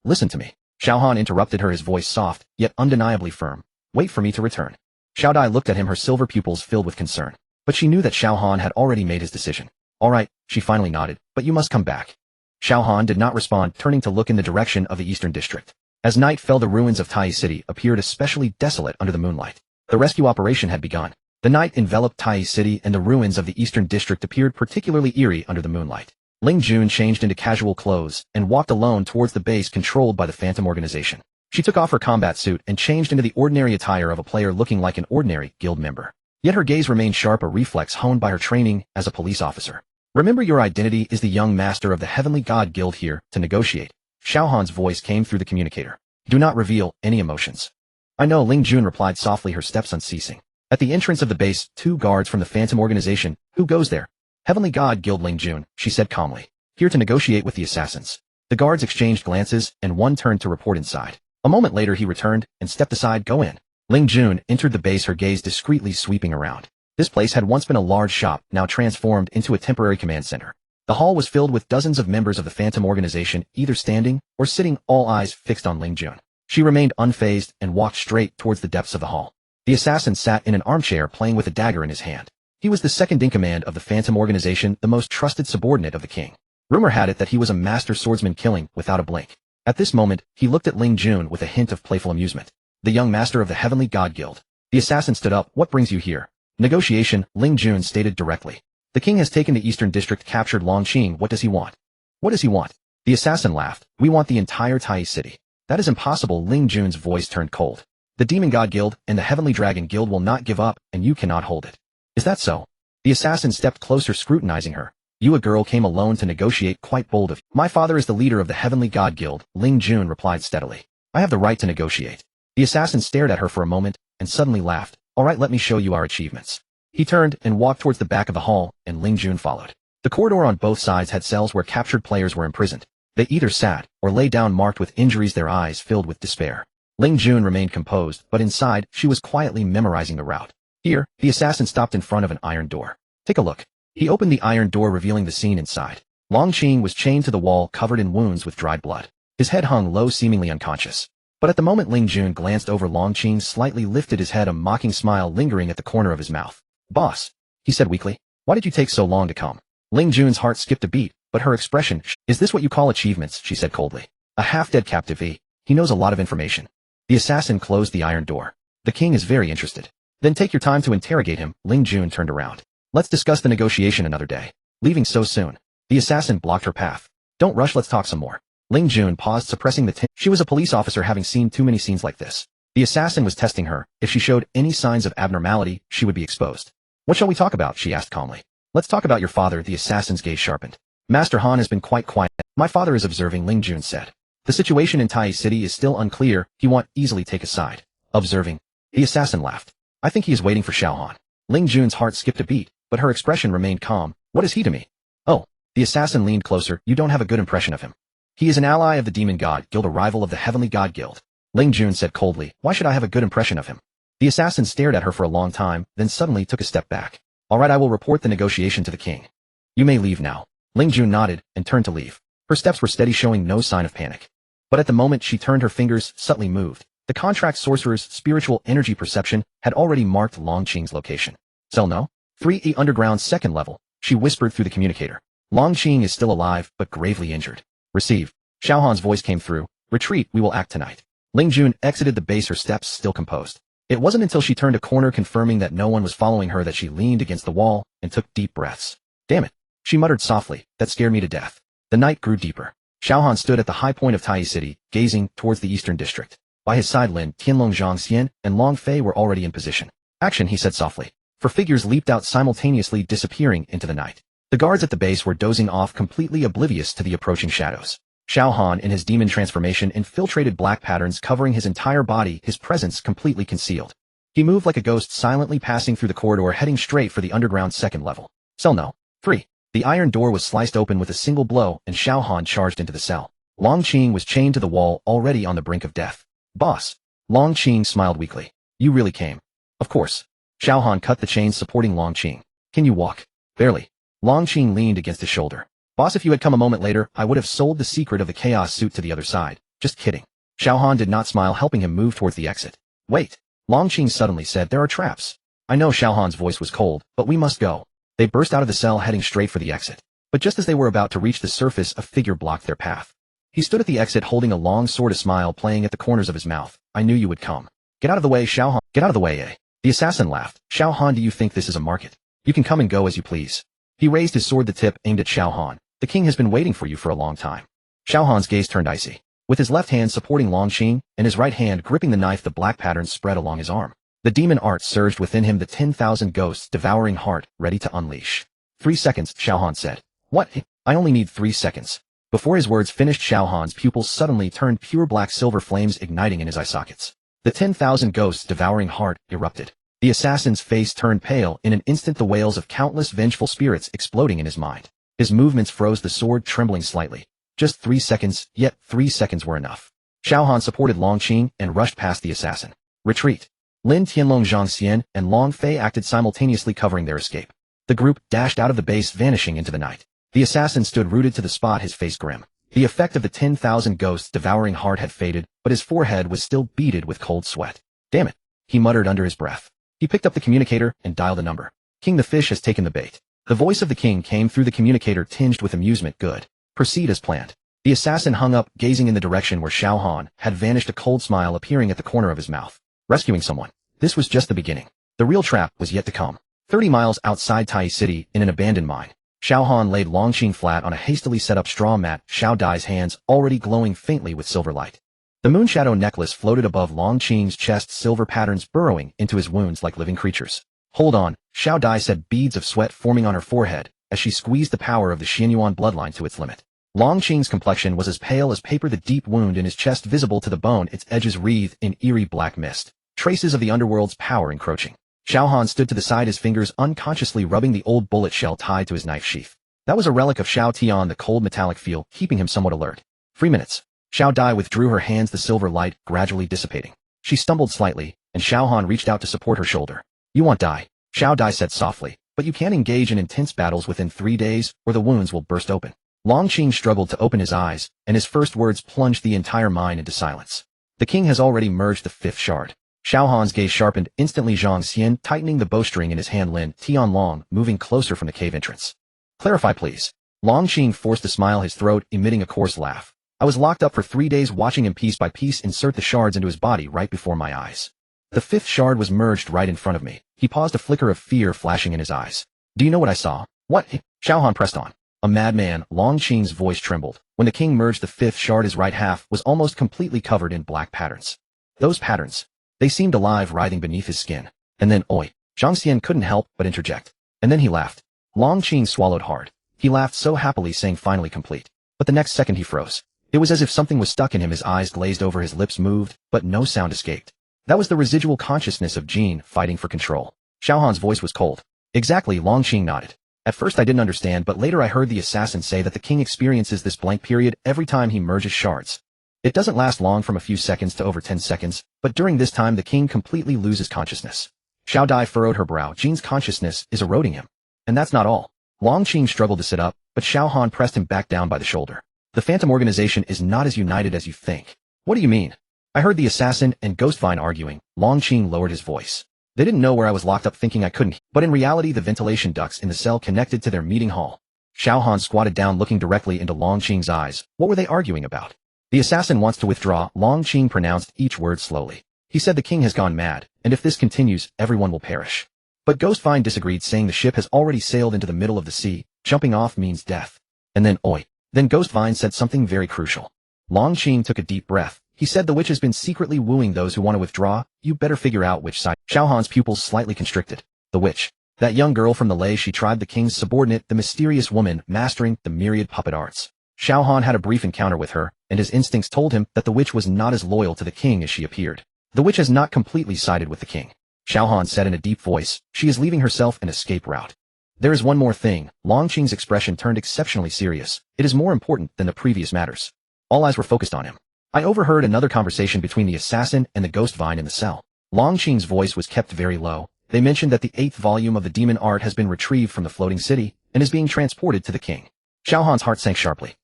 Listen to me. Xiao Han interrupted her, his voice soft, yet undeniably firm. Wait for me to return. Xiao Dai looked at him, her silver pupils filled with concern. But she knew that Xiao Han had already made his decision. All right, she finally nodded, but you must come back. Xiao Han did not respond, turning to look in the direction of the Eastern District. As night fell, the ruins of Tai City appeared especially desolate under the moonlight. The rescue operation had begun. The night enveloped Tai City and the ruins of the Eastern District appeared particularly eerie under the moonlight. Ling Jun changed into casual clothes and walked alone towards the base controlled by the Phantom Organization. She took off her combat suit and changed into the ordinary attire of a player looking like an ordinary guild member. Yet her gaze remained sharp, a reflex honed by her training as a police officer. Remember, your identity is the young master of the Heavenly God Guild here to negotiate. Xiao Han's voice came through the communicator. Do not reveal any emotions. I know, Ling Jun replied softly, her steps unceasing. At the entrance of the base, 2 guards from the Phantom Organization. Who goes there? Heavenly God Guild, Ling Jun, she said calmly. Here to negotiate with the assassins. The guards exchanged glances and one turned to report inside. A moment later he returned and stepped aside. Go in. Ling Jun entered the base, her gaze discreetly sweeping around. This place had once been a large shop, now transformed into a temporary command center. The hall was filled with dozens of members of the Phantom Organization, either standing or sitting, all eyes fixed on Ling Jun. She remained unfazed and walked straight towards the depths of the hall. The assassin sat in an armchair playing with a dagger in his hand. He was the second in command of the Phantom Organization, the most trusted subordinate of the king. Rumor had it that he was a master swordsman, killing without a blink. At this moment, he looked at Ling Jun with a hint of playful amusement. The young master of the Heavenly God Guild. The assassin stood up. What brings you here? Negotiation, Ling Jun stated directly. The king has taken the Eastern District, captured Longqing. What does he want? What does he want? The assassin laughed. We want the entire Tai city. That is impossible. Ling Jun's voice turned cold. The Demon God Guild and the Heavenly Dragon Guild will not give up, and you cannot hold it. Is that so? The assassin stepped closer, scrutinizing her. You, a girl, came alone to negotiate. Quite bold of you. My father is the leader of the Heavenly God Guild, Ling Jun replied steadily. I have the right to negotiate. The assassin stared at her for a moment and suddenly laughed. All right, let me show you our achievements. He turned and walked towards the back of the hall, and Ling Jun followed. The corridor on both sides had cells where captured players were imprisoned. They either sat or lay down, marked with injuries, their eyes filled with despair. Ling Jun remained composed, but inside, she was quietly memorizing the route. Here, the assassin stopped in front of an iron door. Take a look. He opened the iron door, revealing the scene inside. Longqing was chained to the wall, covered in wounds with dried blood. His head hung low, seemingly unconscious. But at the moment Ling Jun glanced over, Longqing slightly lifted his head, a mocking smile lingering at the corner of his mouth. Boss, he said weakly. Why did you take so long to come? Ling Jun's heart skipped a beat, but her expression, is this what you call achievements? She said coldly. A half-dead captive, he knows a lot of information. The assassin closed the iron door. The king is very interested. Then take your time to interrogate him. Ling Jun turned around. Let's discuss the negotiation another day. Leaving so soon? The assassin blocked her path. Don't rush, let's talk some more. Ling Jun paused, suppressing the She was a police officer, having seen too many scenes like this. The assassin was testing her. If she showed any signs of abnormality, she would be exposed. What shall we talk about? She asked calmly. Let's talk about your father. The assassin's gaze sharpened. Master Han has been quite quiet. My father is observing, Ling Jun said. The situation in Tai City is still unclear. He won't easily take a side. Observing. The assassin laughed. I think he is waiting for Xiao Han. Ling Jun's heart skipped a beat, but her expression remained calm. What is he to me? Oh. The assassin leaned closer. You don't have a good impression of him. He is an ally of the Demon God Guild, a rival of the Heavenly God Guild. Ling Jun said coldly. Why should I have a good impression of him? The assassin stared at her for a long time, then suddenly took a step back. All right, I will report the negotiation to the king. You may leave now. Ling Jun nodded and turned to leave. Her steps were steady, showing no sign of panic. But at the moment she turned, her fingers subtly moved. The contract sorcerer's spiritual energy perception had already marked Longqing's location. Cell No. 3E underground, second level, she whispered through the communicator. Longqing is still alive, but gravely injured. Receive. Xiao Han's voice came through. Retreat, we will act tonight. Ling Jun exited the base, her steps still composed. It wasn't until she turned a corner, confirming that no one was following her, that she leaned against the wall and took deep breaths. Damn it. She muttered softly. That scared me to death. The night grew deeper. Xiao Han stood at the high point of Tai City, gazing towards the Eastern District. By his side, Lin, Tianlong, Zhang Xian, and Long Fei were already in position. Action, he said softly. Four figures leaped out, simultaneously disappearing into the night. The guards at the base were dozing off, completely oblivious to the approaching shadows. Xiao Han, in his demon transformation, infiltrated black patterns covering his entire body, his presence completely concealed. He moved like a ghost, silently passing through the corridor, heading straight for the underground second level. Cell No. 3. The iron door was sliced open with a single blow, and Xiao Han charged into the cell. Longqing was chained to the wall, already on the brink of death. Boss. Longqing smiled weakly. You really came. Of course. Xiao Han cut the chains supporting Longqing. Can you walk? Barely. Longqing leaned against his shoulder. Boss, if you had come a moment later, I would have sold the secret of the chaos suit to the other side. Just kidding. Xiao Han did not smile, helping him move towards the exit. Wait. Longqing suddenly said, there are traps. I know. Xiao Han's voice was cold, but we must go. They burst out of the cell, heading straight for the exit. But just as they were about to reach the surface, a figure blocked their path. He stood at the exit, holding a long sword, a smile playing at the corners of his mouth. I knew you would come. Get out of the way, Xiao Han. Get out of the way, eh? The assassin laughed. Xiao Han, do you think this is a market? You can come and go as you please. He raised his sword, the tip aimed at Xiao Han. The king has been waiting for you for a long time. Xiao Han's gaze turned icy. With his left hand supporting Long Qing and his right hand gripping the knife, the black patterns spread along his arm. The demon art surged within him, the 10,000 ghosts devouring heart, ready to unleash. 3 seconds, Xiao Han said. What? I only need 3 seconds. Before his words finished, Xiao Han's pupils suddenly turned pure black, silver flames igniting in his eye sockets. The 10,000 ghosts devouring heart erupted. The assassin's face turned pale. In an instant, the wails of countless vengeful spirits exploding in his mind. His movements froze, the sword trembling slightly. Just 3 seconds, yet 3 seconds were enough. Xiao Han supported Long Qing and rushed past the assassin. Retreat. Lin Tianlong, Zhang Xian, and Long Fei acted simultaneously, covering their escape. The group dashed out of the base, vanishing into the night. The assassin stood rooted to the spot, his face grim. The effect of the 10,000 ghosts devouring heart had faded, but his forehead was still beaded with cold sweat. Damn it, he muttered under his breath. He picked up the communicator and dialed a number. King, the fish has taken the bait. The voice of the king came through the communicator, tinged with amusement. Good. Proceed as planned. The assassin hung up, gazing in the direction where Xiao Han had vanished, a cold smile appearing at the corner of his mouth. Rescuing someone. This was just the beginning. The real trap was yet to come. 30 miles outside Tai City, in an abandoned mine, Xiao Han laid Long Qing flat on a hastily set up straw mat, Xiao Dai's hands already glowing faintly with silver light. The moonshadow necklace floated above Long Qing's chest, silver patterns burrowing into his wounds like living creatures. Hold on, Xiao Dai said, beads of sweat forming on her forehead as she squeezed the power of the Xianyuan bloodline to its limit. Long Qing's complexion was as pale as paper, the deep wound in his chest visible to the bone, its edges wreathed in eerie black mist, traces of the underworld's power encroaching. Xiao Han stood to the side, his fingers unconsciously rubbing the old bullet shell tied to his knife sheath. That was a relic of Xiao Tian, the cold metallic feel keeping him somewhat alert. 3 minutes. Xiao Dai withdrew her hands, the silver light gradually dissipating. She stumbled slightly, and Xiao Han reached out to support her shoulder. You won't die, Xiao Dai said softly, but you can't engage in intense battles within 3 days, or the wounds will burst open. Long Qing struggled to open his eyes, and his first words plunged the entire mine into silence. The king has already merged the 5th shard. Xiao Han's gaze sharpened instantly, Zhang Xian tightening the bowstring in his hand, Lin Tianlong moving closer from the cave entrance. Clarify, please. Long Qing forced a smile, his throat emitting a coarse laugh. I was locked up for 3 days, watching him piece by piece insert the shards into his body right before my eyes. The 5th shard was merged right in front of me. He paused, a flicker of fear flashing in his eyes. Do you know what I saw? What? Xiao Han pressed on. A madman, Long Qing's voice trembled. When the king merged the 5th shard, his right half was almost completely covered in black patterns. Those patterns. They seemed alive, writhing beneath his skin. And then, oi. Zhang Xian couldn't help but interject. And then he laughed. Long Qing swallowed hard. He laughed so happily, saying finally complete. But the next second he froze. It was as if something was stuck in him, his eyes glazed over, his lips moved, but no sound escaped. That was the residual consciousness of Jin fighting for control. Xiao Han's voice was cold. Exactly, Long Qing nodded. At first I didn't understand, but later I heard the assassin say that the king experiences this blank period every time he merges shards. It doesn't last long, from a few seconds to over 10 seconds, but during this time the king completely loses consciousness. Xiao Dai furrowed her brow. Jin's consciousness is eroding him. And that's not all. Long Qing struggled to sit up, but Xiao Han pressed him back down by the shoulder. The Phantom organization is not as united as you think. What do you mean? I heard the assassin and Ghostvine arguing. Long Qing lowered his voice. They didn't know where I was locked up, thinking I couldn't, but in reality the ventilation ducts in the cell connected to their meeting hall. Xiao Han squatted down, looking directly into Long Qing's eyes. What were they arguing about? The assassin wants to withdraw, Long Qing pronounced each word slowly. He said the king has gone mad, and if this continues, everyone will perish. But Ghostvine disagreed, saying the ship has already sailed into the middle of the sea. Jumping off means death. And then, oi. Then Ghostvine said something very crucial. Long Qing took a deep breath. He said the witch has been secretly wooing those who want to withdraw. You better figure out which side. Xiao Han's pupils slightly constricted. The witch. That young girl from the Lei Shi tribe, the king's subordinate, the mysterious woman mastering the myriad puppet arts. Xiao Han had a brief encounter with her, and his instincts told him that the witch was not as loyal to the king as she appeared. The witch has not completely sided with the king. Xiao Han said in a deep voice. She is leaving herself an escape route. There is one more thing. Long Qing's expression turned exceptionally serious. It is more important than the previous matters. All eyes were focused on him. I overheard another conversation between the assassin and the Ghostvine in the cell. Long Qing's voice was kept very low. They mentioned that the 8th volume of the demon art has been retrieved from the floating city and is being transported to the king. Xiao Han's heart sank sharply.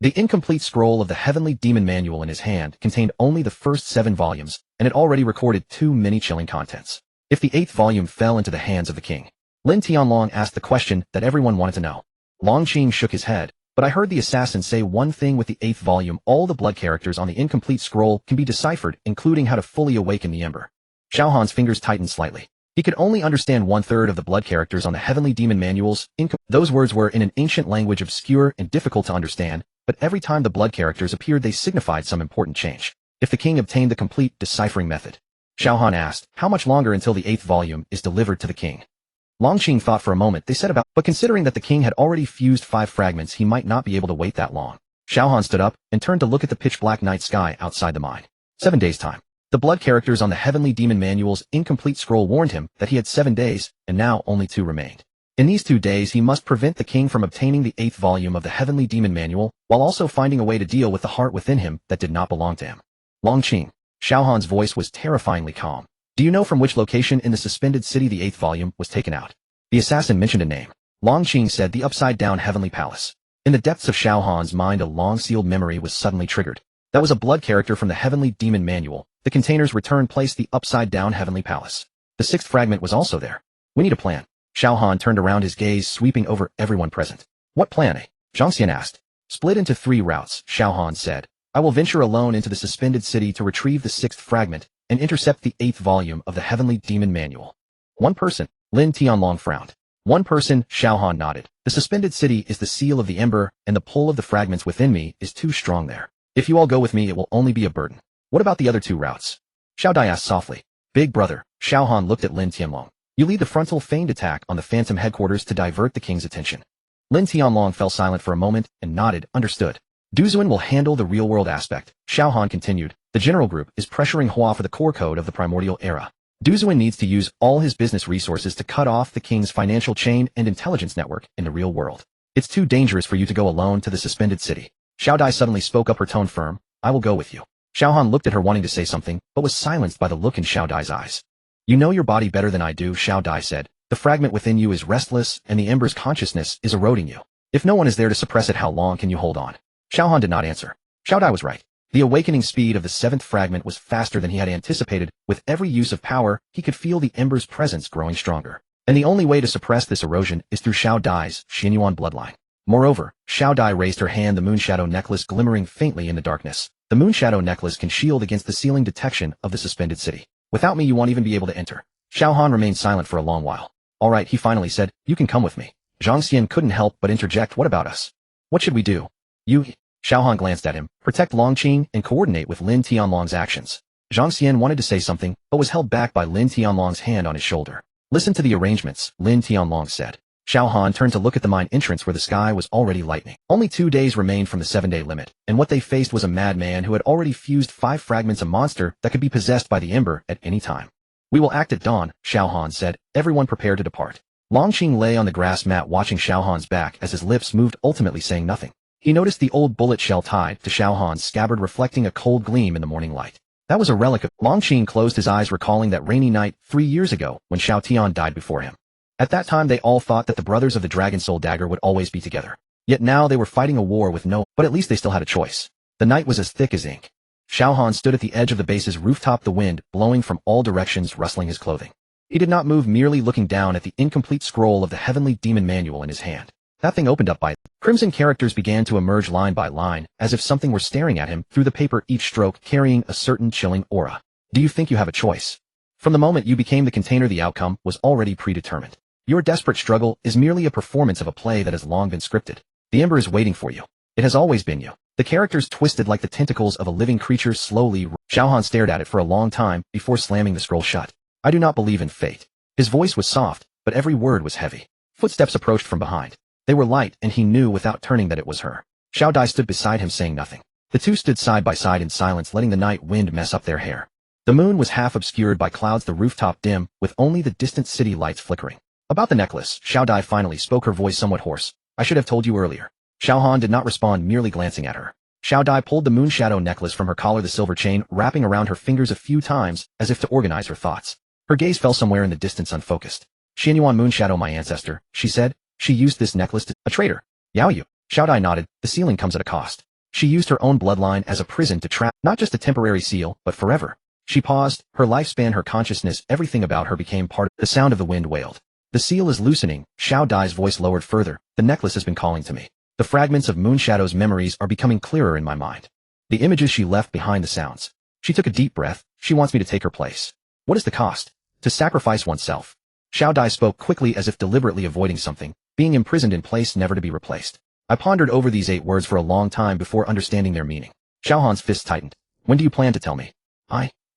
The incomplete scroll of the Heavenly Demon Manual in his hand contained only the first 7 volumes, and it already recorded too many chilling contents. If the 8th volume fell into the hands of the king, Lin Tianlong asked the question that everyone wanted to know. Long Qing shook his head, but I heard the assassin say one thing: with the 8th volume, all the blood characters on the incomplete scroll can be deciphered, including how to fully awaken the ember. Xiao Han's fingers tightened slightly. He could only understand one-third of the blood characters on the heavenly demon manuals. Those words were in an ancient language obscure and difficult to understand, but every time the blood characters appeared they signified some important change. If the king obtained the complete deciphering method. Xiao Han asked, how much longer until the 8th volume is delivered to the king? Longqing thought for a moment. They said about, but considering that the king had already fused 5 fragments, he might not be able to wait that long. Xiao Han stood up and turned to look at the pitch-black night sky outside the mine. 7 days' time. The blood characters on the heavenly demon manual's incomplete scroll warned him that he had 7 days, and now only 2 remained. In these 2 days he must prevent the king from obtaining the 8th volume of the heavenly demon manual, while also finding a way to deal with the heart within him that did not belong to him. Longqing. Xiao Han's voice was terrifyingly calm. Do you know from which location in the suspended city the 8th volume was taken out? The assassin mentioned a name. Longqing said the upside-down heavenly palace. In the depths of Xiao Han's mind a long-sealed memory was suddenly triggered. That was a blood character from the heavenly demon manual. The container's return placed the upside-down heavenly palace. The 6th fragment was also there. We need a plan. Xiao Han turned around, his gaze sweeping over everyone present. What plan, eh? Zhang Xian asked. Split into 3 routes, Xiao Han said. I will venture alone into the suspended city to retrieve the 6th fragment and intercept the 8th volume of the heavenly demon manual. 1 person, Lin Tianlong frowned. 1 person, Xiao Han nodded. The suspended city is the seal of the ember, and the pull of the fragments within me is too strong there. If you all go with me it will only be a burden. What about the other 2 routes? Xiao Dai asked softly. Big brother, Xiao Han looked at Lin Tianlong. You lead the frontal feigned attack on the phantom headquarters to divert the king's attention. Lin Tianlong fell silent for a moment and nodded, understood. Duzuan will handle the real-world aspect, Xiao Han continued. The general group is pressuring Hua for the core code of the primordial era. Duzuan needs to use all his business resources to cut off the king's financial chain and intelligence network in the real world. It's too dangerous for you to go alone to the suspended city. Xiao Dai suddenly spoke up, her tone firm. I will go with you. Xiao Han looked at her wanting to say something, but was silenced by the look in Xiao Dai's eyes. You know your body better than I do, Xiao Dai said. The fragment within you is restless, and the ember's consciousness is eroding you. If no one is there to suppress it, how long can you hold on? Xiao Han did not answer. Xiao Dai was right. The awakening speed of the 7th fragment was faster than he had anticipated. With every use of power, he could feel the ember's presence growing stronger. And the only way to suppress this erosion is through Xiao Dai's Xinyuan bloodline. Moreover, Xiao Dai raised her hand, the moonshadow necklace glimmering faintly in the darkness. The moonshadow necklace can shield against the sealing detection of the suspended city. Without me you won't even be able to enter. Xiao Han remained silent for a long while. All right, he finally said, you can come with me. Zhang Xian couldn't help but interject, what about us? What should we do? You... Xiao Han glanced at him, protect Longqing and coordinate with Lin Tianlong's actions. Zhang Xian wanted to say something, but was held back by Lin Tianlong's hand on his shoulder. Listen to the arrangements, Lin Tianlong said. Xiao Han turned to look at the mine entrance where the sky was already lightening. Only 2 days remained from the 7-day limit, and what they faced was a madman who had already fused 5 fragments, a monster that could be possessed by the ember at any time. We will act at dawn, Xiao Han said. Everyone prepare to depart. Longqing lay on the grass mat watching Xiao Han's back as his lips moved, ultimately saying nothing. He noticed the old bullet shell tied to Xiao Han's scabbard reflecting a cold gleam in the morning light. That was a relic of... Longqing closed his eyes, recalling that rainy night 3 years ago when Xiao Tian died before him. At that time they all thought that the brothers of the Dragon Soul Dagger would always be together. Yet now they were fighting a war with no... But at least they still had a choice. The night was as thick as ink. Xiao Han stood at the edge of the base's rooftop, the wind blowing from all directions, rustling his clothing. He did not move, merely looking down at the incomplete scroll of the heavenly demon manual in his hand. That thing opened up by... Crimson characters began to emerge line by line, as if something were staring at him through the paper, each stroke carrying a certain chilling aura. Do you think you have a choice? From the moment you became the container, the outcome was already predetermined. Your desperate struggle is merely a performance of a play that has long been scripted. The ember is waiting for you. It has always been you. The characters twisted like the tentacles of a living creature slowly... Xiao Han stared at it for a long time before slamming the scroll shut. I do not believe in fate. His voice was soft, but every word was heavy. Footsteps approached from behind. They were light, and he knew without turning that it was her. Xiao Dai stood beside him, saying nothing. The two stood side by side in silence, letting the night wind mess up their hair. The moon was half obscured by clouds, the rooftop dim, with only the distant city lights flickering. About the necklace, Xiao Dai finally spoke, her voice somewhat hoarse. I should have told you earlier. Xiao Han did not respond, merely glancing at her. Xiao Dai pulled the moonshadow necklace from her collar, the silver chain wrapping around her fingers a few times, as if to organize her thoughts. Her gaze fell somewhere in the distance, unfocused. Xinyuan Moonshadow, my ancestor, she said. She used this necklace to... A traitor. Yao Yu. Xiao Dai nodded. The sealing comes at a cost. She used her own bloodline as a prison to trap not just a temporary seal, but forever. She paused. Her lifespan, her consciousness, everything about her became part of... The sound of the wind wailed. The seal is loosening. Xiao Dai's voice lowered further. The necklace has been calling to me. The fragments of Moonshadow's memories are becoming clearer in my mind. The images she left behind, the sounds. She took a deep breath. She wants me to take her place. What is the cost? To sacrifice oneself. Xiao Dai spoke quickly as if deliberately avoiding something, being imprisoned in place never to be replaced. I pondered over these 8 words for a long time before understanding their meaning. Xiao Han's fist tightened. When do you plan to tell me?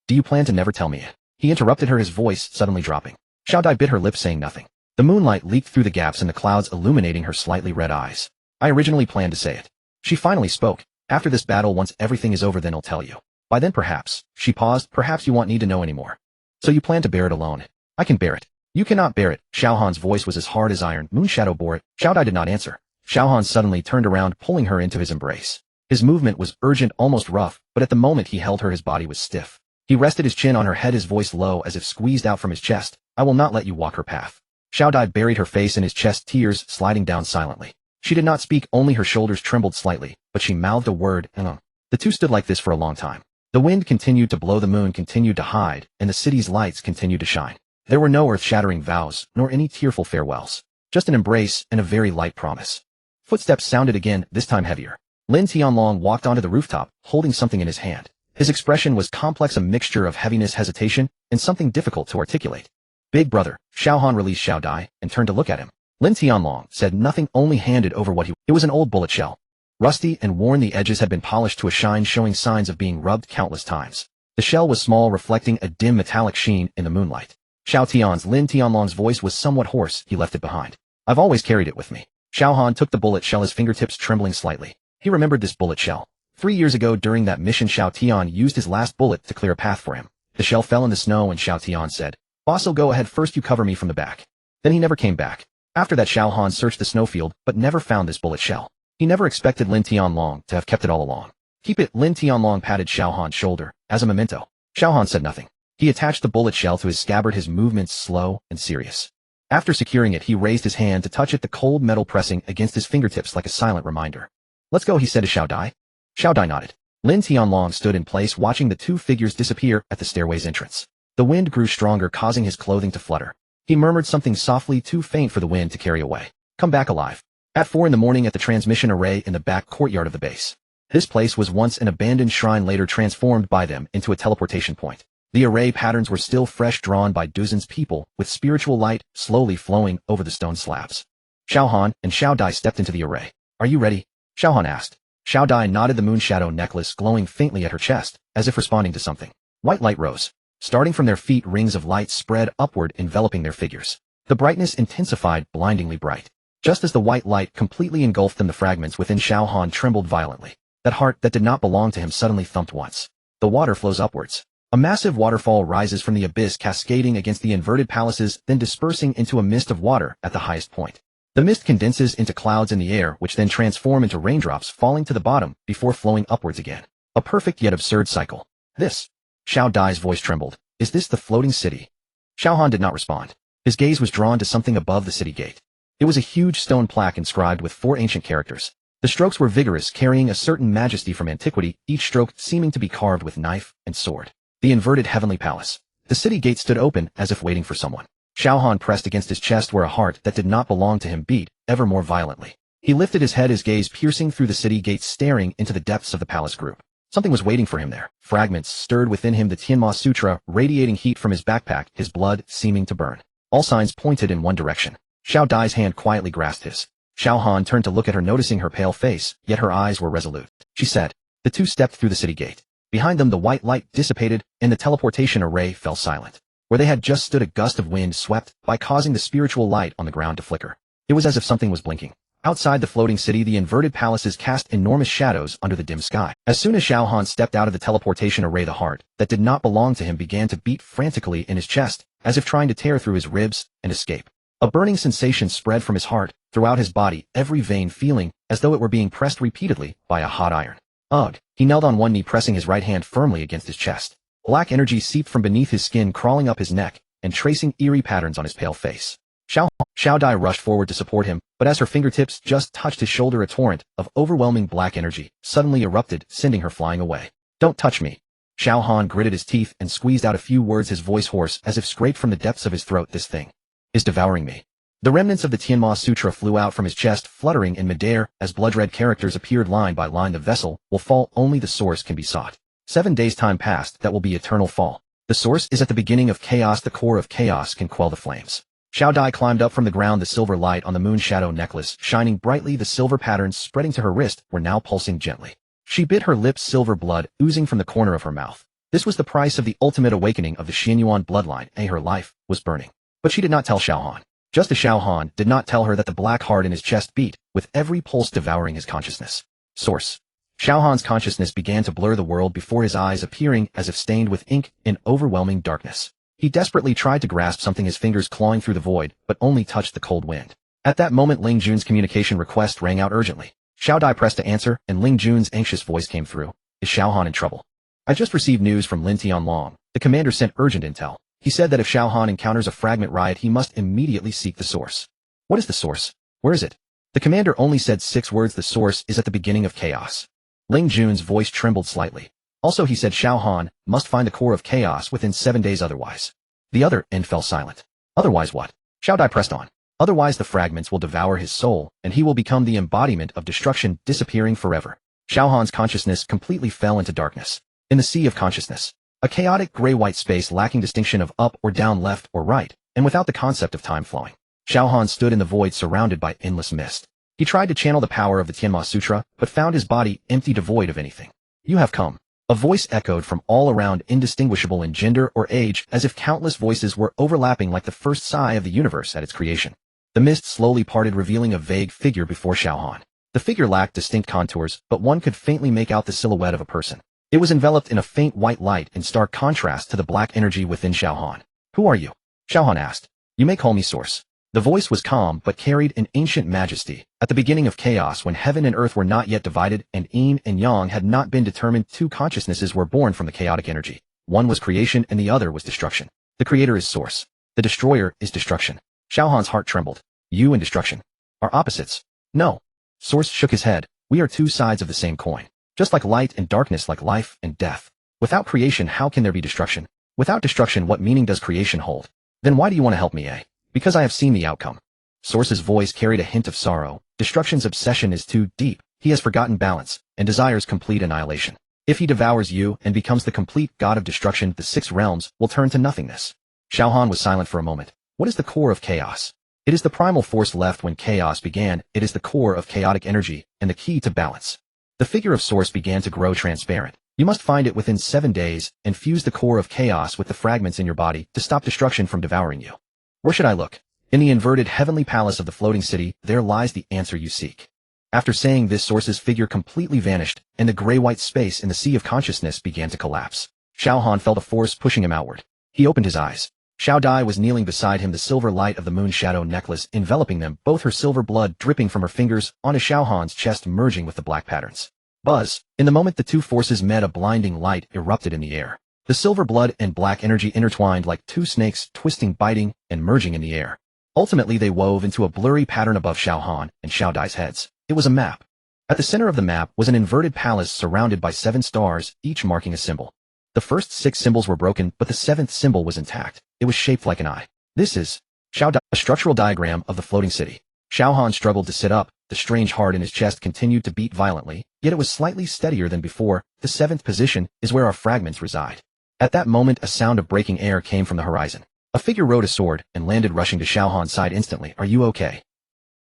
Do you plan to never tell me? He interrupted her, his voice suddenly dropping. Xiao Dai bit her lip, saying nothing. The moonlight leaked through the gaps in the clouds, illuminating her slightly red eyes. I originally planned to say it. She finally spoke. After this battle, once everything is over, then I'll tell you. By then perhaps. She paused. Perhaps you won't need to know anymore. So you plan to bear it alone? I can bear it. You cannot bear it. Xiao Han's voice was as hard as iron. Moonshadow bore it. Xiao Dai did not answer. Xiao Han suddenly turned around, pulling her into his embrace. His movement was urgent, almost rough, but at the moment he held her, his body was stiff. He rested his chin on her head, his voice low as if squeezed out from his chest. I will not let you walk her path. Xiao Dai buried her face in his chest, tears sliding down silently. She did not speak, only her shoulders trembled slightly, but she mouthed a word, and The two stood like this for a long time. The wind continued to blow, the moon continued to hide, and the city's lights continued to shine. There were no earth-shattering vows, nor any tearful farewells. Just an embrace and a very light promise. Footsteps sounded again, this time heavier. Lin Tianlong walked onto the rooftop, holding something in his hand. His expression was complex, a mixture of heaviness, hesitation, and something difficult to articulate. Big brother. Xiao Han released Xiao Dai and turned to look at him. Lin Tianlong said nothing, only handed over what it was an old bullet shell. Rusty and worn, the edges had been polished to a shine, showing signs of being rubbed countless times. The shell was small, reflecting a dim metallic sheen in the moonlight. Xiao Tian's Lin Tianlong's voice was somewhat hoarse. He left it behind. I've always carried it with me. Xiao Han took the bullet shell, his fingertips trembling slightly. He remembered this bullet shell. 3 years ago during that mission, Xiao Tian used his last bullet to clear a path for him. The shell fell in the snow and Xiao Tian said, "Boss'll go ahead first, you cover me from the back." Then he never came back. After that, Xiao Han searched the snowfield, but never found this bullet shell. He never expected Lin Tianlong to have kept it all along. Keep it. Lin Tianlong patted Xiao Han's shoulder, as a memento. Xiao Han said nothing. He attached the bullet shell to his scabbard, his movements slow and serious. After securing it, he raised his hand to touch it, the cold metal pressing against his fingertips like a silent reminder. Let's go, he said to Xiao Dai. Xiao Dai nodded. Lin Tianlong stood in place, watching the two figures disappear at the stairway's entrance. The wind grew stronger, causing his clothing to flutter. He murmured something softly, too faint for the wind to carry away. Come back alive. At 4 in the morning, at the transmission array in the back courtyard of the base. This place was once an abandoned shrine, later transformed by them into a teleportation point. The array patterns were still fresh, drawn by dozens people, with spiritual light slowly flowing over the stone slabs. Xiao Han and Xiao Dai stepped into the array. Are you ready? Xiao Han asked. Xiao Dai nodded, the moon shadow necklace glowing faintly at her chest, as if responding to something. White light rose. Starting from their feet, rings of light spread upward, enveloping their figures. The brightness intensified, blindingly bright. Just as the white light completely engulfed them, the fragments within Xiao Han trembled violently. That heart that did not belong to him suddenly thumped once. The water flows upwards. A massive waterfall rises from the abyss, cascading against the inverted palaces, then dispersing into a mist of water at the highest point. The mist condenses into clouds in the air, which then transform into raindrops, falling to the bottom before flowing upwards again. A perfect yet absurd cycle. This. Xiao Dai's voice trembled. Is this the floating city? Xiao Han did not respond. His gaze was drawn to something above the city gate. It was a huge stone plaque inscribed with 4 ancient characters. The strokes were vigorous, carrying a certain majesty from antiquity, each stroke seeming to be carved with knife and sword. The inverted heavenly palace. The city gate stood open, as if waiting for someone. Xiao Han pressed against his chest, where a heart that did not belong to him beat ever more violently. He lifted his head, his gaze piercing through the city gate, staring into the depths of the palace group. Something was waiting for him there. Fragments stirred within him, the Tianma Sutra radiating heat from his backpack, his blood seeming to burn. All signs pointed in one direction. Xiao Dai's hand quietly grasped his. Xiao Han turned to look at her, noticing her pale face, yet her eyes were resolute. She said. The two stepped through the city gate. Behind them the white light dissipated, and the teleportation array fell silent. Where they had just stood, a gust of wind swept by, causing the spiritual light on the ground to flicker. It was as if something was blinking. Outside the floating city, the inverted palaces cast enormous shadows under the dim sky. As soon as Xiao Han stepped out of the teleportation array, the heart that did not belong to him began to beat frantically in his chest, as if trying to tear through his ribs and escape. A burning sensation spread from his heart throughout his body, every vein feeling as though it were being pressed repeatedly by a hot iron. Ugh! He knelt on one knee, pressing his right hand firmly against his chest. Black energy seeped from beneath his skin, crawling up his neck and tracing eerie patterns on his pale face. Xiao Dai rushed forward to support him, but as her fingertips just touched his shoulder, a torrent of overwhelming black energy suddenly erupted, sending her flying away. Don't touch me! Xiao Han gritted his teeth and squeezed out a few words, his voice hoarse as if scraped from the depths of his throat. This thing is devouring me. The remnants of the Tianma Sutra flew out from his chest, fluttering in midair as blood-red characters appeared line by line. The vessel will fall, only the source can be sought. 7 days time passed, that will be eternal fall. The source is at the beginning of chaos. The core of chaos can quell the flames. Xiao Dai climbed up from the ground, the silver light on the moon shadow necklace shining brightly. The silver patterns spreading to her wrist were now pulsing gently. She bit her lips, silver blood oozing from the corner of her mouth. This was the price of the ultimate awakening of the Xianyuan bloodline. Her life was burning. But she did not tell Xiao Han. Just as Xiao Han did not tell her that the black heart in his chest beat, with every pulse devouring his consciousness. Source. Xiao Han's consciousness began to blur, the world before his eyes appearing as if stained with ink in overwhelming darkness. He desperately tried to grasp something, his fingers clawing through the void, but only touched the cold wind. At that moment, Ling Jun's communication request rang out urgently. Xiao Dai pressed to answer, and Ling Jun's anxious voice came through. Is Xiao Han in trouble? I just received news from Lin Tianlong. The commander sent urgent intel. He said that if Xiao Han encounters a fragment riot, he must immediately seek the source. What is the source? Where is it? The commander only said 6 words. The source is at the beginning of chaos. Ling Jun's voice trembled slightly. Also, he said Xiao Han must find the core of chaos within 7 days, otherwise. The other end fell silent. Otherwise what? Xiao Dai pressed on. Otherwise the fragments will devour his soul, and he will become the embodiment of destruction, disappearing forever. Xiao Han's consciousness completely fell into darkness. In the sea of consciousness, a chaotic gray-white space lacking distinction of up or down, left or right, and without the concept of time flowing. Xiao Han stood in the void surrounded by endless mist. He tried to channel the power of the Tianma Sutra, but found his body empty, devoid of anything. You have come. A voice echoed from all around, indistinguishable in gender or age, as if countless voices were overlapping like the first sigh of the universe at its creation. The mist slowly parted, revealing a vague figure before Xiao Han. The figure lacked distinct contours, but one could faintly make out the silhouette of a person. It was enveloped in a faint white light, in stark contrast to the black energy within Xiao Han. Who are you? Xiao Han asked. You may call me Source. The voice was calm but carried an ancient majesty. At the beginning of chaos, when heaven and earth were not yet divided and yin and yang had not been determined, 2 consciousnesses were born from the chaotic energy. One was creation and the other was destruction. The creator is Source. The destroyer is destruction. Xiao Han's heart trembled. You and destruction are opposites. No. Source shook his head. We are 2 sides of the same coin. Just like light and darkness, like life and death. Without creation, how can there be destruction? Without destruction, what meaning does creation hold? Then why do you want to help me, Because I have seen the outcome. Source's voice carried a hint of sorrow. Destruction's obsession is too deep. He has forgotten balance, and desires complete annihilation. If he devours you and becomes the complete god of destruction, the 6 realms will turn to nothingness. Xiao Han was silent for a moment. What is the core of chaos? It is the primal force left when chaos began. It is the core of chaotic energy, and the key to balance. The figure of Source began to grow transparent. You must find it within 7 days, and fuse the core of chaos with the fragments in your body to stop destruction from devouring you. Where should I look? In the inverted heavenly palace of the floating city, there lies the answer you seek. After saying this, Source's figure completely vanished, and the gray-white space in the sea of consciousness began to collapse. Xiao Han felt a force pushing him outward. He opened his eyes. Xiao Dai was kneeling beside him, the silver light of the moon shadow necklace enveloping them, both her silver blood dripping from her fingers onto Xiao Han's chest, merging with the black patterns. Buzz! In the moment the 2 forces met, a blinding light erupted in the air. The silver blood and black energy intertwined like 2 snakes, twisting, biting, and merging in the air. Ultimately they wove into a blurry pattern above Xiao Han and Xiao Dai's heads. It was a map. At the center of the map was an inverted palace surrounded by 7 stars, each marking a symbol. The first 6 symbols were broken, but the 7th symbol was intact. It was shaped like an eye. This is Xiao Dai, a structural diagram of the floating city. Xiao Han struggled to sit up. The strange heart in his chest continued to beat violently, yet it was slightly steadier than before. The 7th position is where our fragments reside. At that moment, a sound of breaking air came from the horizon. A figure rode a sword and landed, rushing to Xiao Han's side instantly. Are you okay?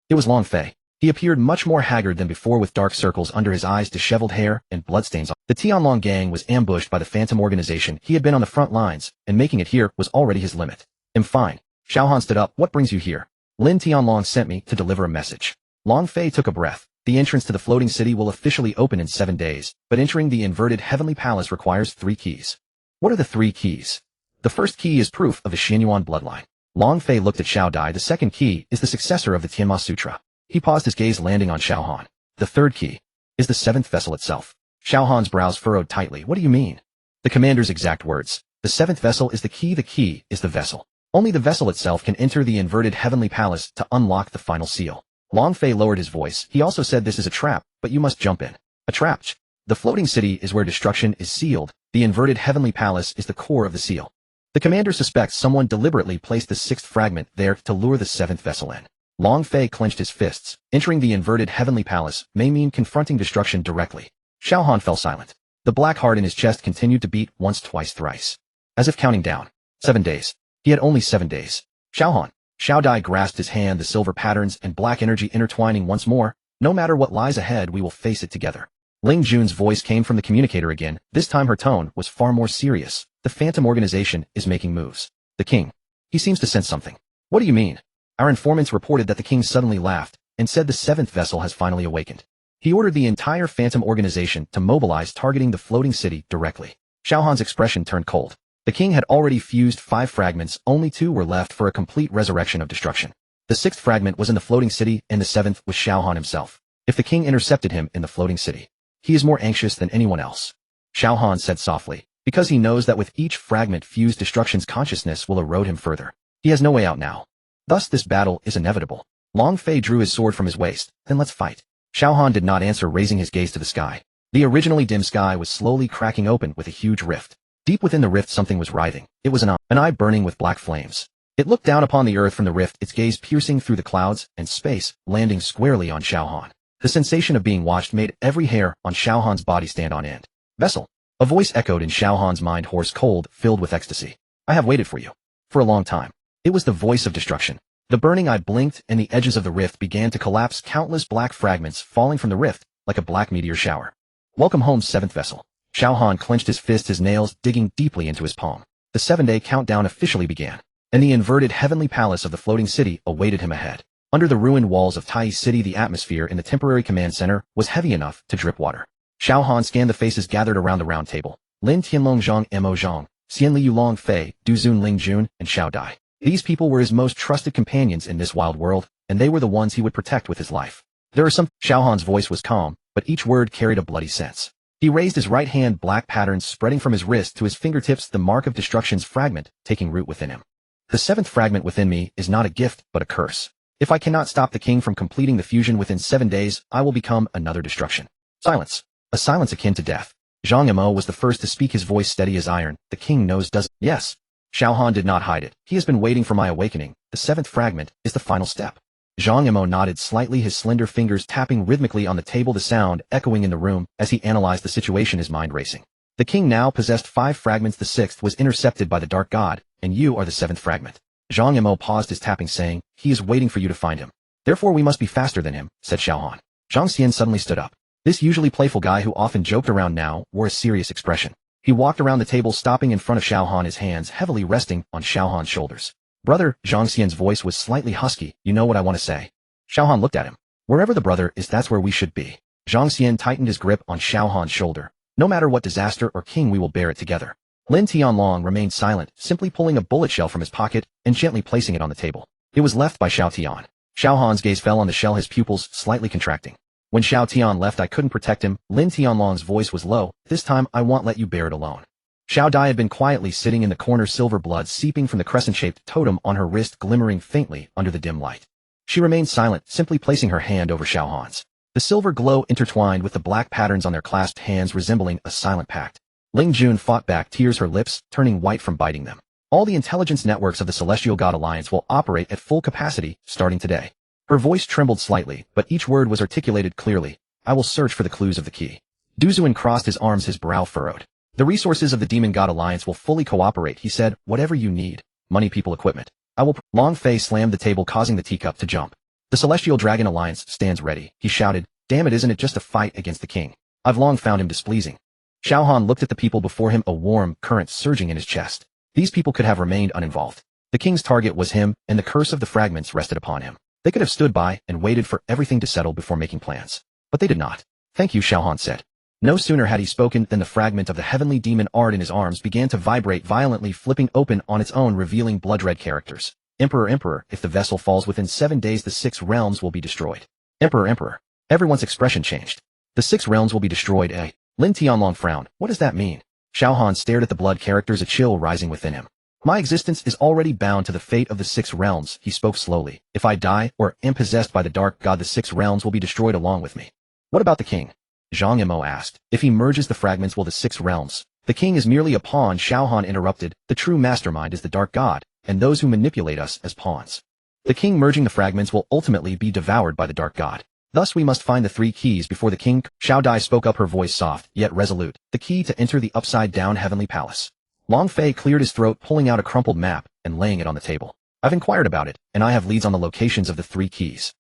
It was Long Fei. He appeared much more haggard than before, with dark circles under his eyes, disheveled hair, and bloodstains. The Tianlong gang was ambushed by the Phantom organization. He had been on the front lines, and making it here was already his limit. I'm fine. Xiao Han stood up. What brings you here? Lin Tianlong sent me to deliver a message. Long Fei took a breath. The entrance to the floating city will officially open in 7 days, but entering the inverted heavenly palace requires 3 keys. What are the 3 keys? The first key is proof of the Xianyuan bloodline. Long Fei looked at Xiao Dai. The second key is the successor of the Tianma Sutra. He paused, his gaze landing on Xiao Han. The third key is the 7th vessel itself. Xiao Han's brows furrowed tightly. What do you mean? The commander's exact words. The 7th vessel is the key is the vessel. Only the vessel itself can enter the inverted heavenly palace to unlock the final seal. Long Fei lowered his voice. He also said this is a trap, but you must jump in. A trap? The floating city is where destruction is sealed. The inverted heavenly palace is the core of the seal. The commander suspects someone deliberately placed the 6th fragment there to lure the 7th vessel in. Long Fei clenched his fists. Entering the inverted heavenly palace may mean confronting destruction directly. Xiao Han fell silent. The black heart in his chest continued to beat once, twice, thrice. as if counting down. 7 days. He had only 7 days. Xiao Han. Xiao Dai grasped his hand, the silver patterns and black energy intertwining once more. No matter what lies ahead, we will face it together. Ling Jun's voice came from the communicator again. This time her tone was far more serious. The Phantom Organization is making moves. The king. He seems to sense something. What do you mean? Our informants reported that the king suddenly laughed and said the 7th vessel has finally awakened. He ordered the entire Phantom Organization to mobilize, targeting the floating city directly. Xiao Han's expression turned cold. The king had already fused 5 fragments, only 2 were left for a complete resurrection of destruction. The 6th fragment was in the floating city, and the 7th was Xiao Han himself. If the king intercepted him in the floating city, he is more anxious than anyone else. Xiao Han said softly, because he knows that with each fragment fused, destruction's consciousness will erode him further. He has no way out now. Thus this battle is inevitable. Long Fei drew his sword from his waist. Then let's fight. Xiao Han did not answer, raising his gaze to the sky. The originally dim sky was slowly cracking open with a huge rift. Deep within the rift something was writhing. It was an eye burning with black flames. It looked down upon the earth from the rift, its gaze piercing through the clouds and space, landing squarely on Xiao Han. The sensation of being watched made every hair on Xiao Han's body stand on end. Vessel. A voice echoed in Xiao Han's mind, hoarse, cold, filled with ecstasy. I have waited for you. For a long time. It was the voice of destruction. The burning eye blinked, and the edges of the rift began to collapse, countless black fragments falling from the rift, like a black meteor shower. Welcome home, 7th vessel. Xiao Han clenched his fist, his nails digging deeply into his palm. The 7-day countdown officially began, and the inverted heavenly palace of the floating city awaited him ahead. Under the ruined walls of Tai City, the atmosphere in the temporary command center was heavy enough to drip water. Xiao Han scanned the faces gathered around the round table. Lin Tianlong Zhang, Mo Zhang, Xian Liu Long Fei, Du Zun Ling Jun, and Xiao Dai. These people were his most trusted companions in this wild world, and they were the ones he would protect with his life. There are some. Xiao Han's voice was calm, but each word carried a bloody sense. He raised his right hand, black patterns spreading from his wrist to his fingertips, the mark of destruction's fragment taking root within him. The 7th fragment within me is not a gift, but a curse. If I cannot stop the king from completing the fusion within 7 days, I will become another destruction. Silence. A silence akin to death. Zhang Mo was the first to speak, his voice steady as iron. The king knows, does. Yes. Xiao Han did not hide it. He has been waiting for my awakening. The 7th fragment is the final step. Zhang Mo nodded slightly, his slender fingers tapping rhythmically on the table, the sound echoing in the room as he analyzed the situation, his mind racing. The king now possessed 5 fragments. The 6th was intercepted by the dark god, and you are the 7th fragment. Zhang Mo paused his tapping, saying, he is waiting for you to find him. Therefore we must be faster than him, said Xiao Han. Zhang Xian suddenly stood up. This usually playful guy who often joked around now wore a serious expression. He walked around the table, stopping in front of Xiao Han, his hands heavily resting on Xiao Han's shoulders. Brother, Zhang Xian's voice was slightly husky, you know what I want to say. Xiao Han looked at him. Wherever the brother is, that's where we should be. Zhang Xian tightened his grip on Xiao Han's shoulder. No matter what disaster or king, we will bear it together. Lin Tianlong remained silent, simply pulling a bullet shell from his pocket and gently placing it on the table. It was left by Xiao Tian. Xiao Han's gaze fell on the shell, his pupils slightly contracting. When Xiao Tian left, I couldn't protect him. Lin Tianlong's voice was low. This time I won't let you bear it alone. Xiao Dai had been quietly sitting in the corner, silver blood seeping from the crescent-shaped totem on her wrist, glimmering faintly under the dim light. She remained silent, simply placing her hand over Xiao Han's. The silver glow intertwined with the black patterns on their clasped hands, resembling a silent pact. Ling Jun fought back, tears her lips, turning white from biting them. All the intelligence networks of the Celestial God Alliance will operate at full capacity, starting today. Her voice trembled slightly, but each word was articulated clearly. I will search for the clues of the key. Du Zun crossed his arms, his brow furrowed. The resources of the Demon God Alliance will fully cooperate, he said. Whatever you need. Money, people, equipment. I will. Long Fei slammed the table, causing the teacup to jump. The Celestial Dragon Alliance stands ready, he shouted. Damn it, isn't it just a fight against the king? I've long found him displeasing. Xiao Han looked at the people before him, a warm current surging in his chest. These people could have remained uninvolved. The king's target was him, and the curse of the fragments rested upon him. They could have stood by and waited for everything to settle before making plans. But they did not. Thank you, Xiao Han said. No sooner had he spoken than the fragment of the heavenly demon art in his arms began to vibrate violently, flipping open on its own, revealing blood-red characters. Emperor, Emperor, if the vessel falls within 7 days, the 6 realms will be destroyed. Emperor, Emperor. Everyone's expression changed. The 6 realms will be destroyed, eh? Lin Tianlong frowned. What does that mean? Xiao Han stared at the blood characters, a chill rising within him. My existence is already bound to the fate of the 6 realms, he spoke slowly. If I die or am possessed by the dark god, the 6 realms will be destroyed along with me. What about the king? Zhang Mo asked. If he merges the fragments, will the 6 realms? The king is merely a pawn, Xiao Han interrupted. The true mastermind is the dark god, and those who manipulate us as pawns. The king merging the fragments will ultimately be devoured by the dark god. Thus we must find the 3 keys before the king. Xiao Dai spoke up, her voice soft, yet resolute. The key to enter the upside-down heavenly palace. Long Fei cleared his throat, pulling out a crumpled map and laying it on the table. I've inquired about it, and I have leads on the locations of the 3 keys.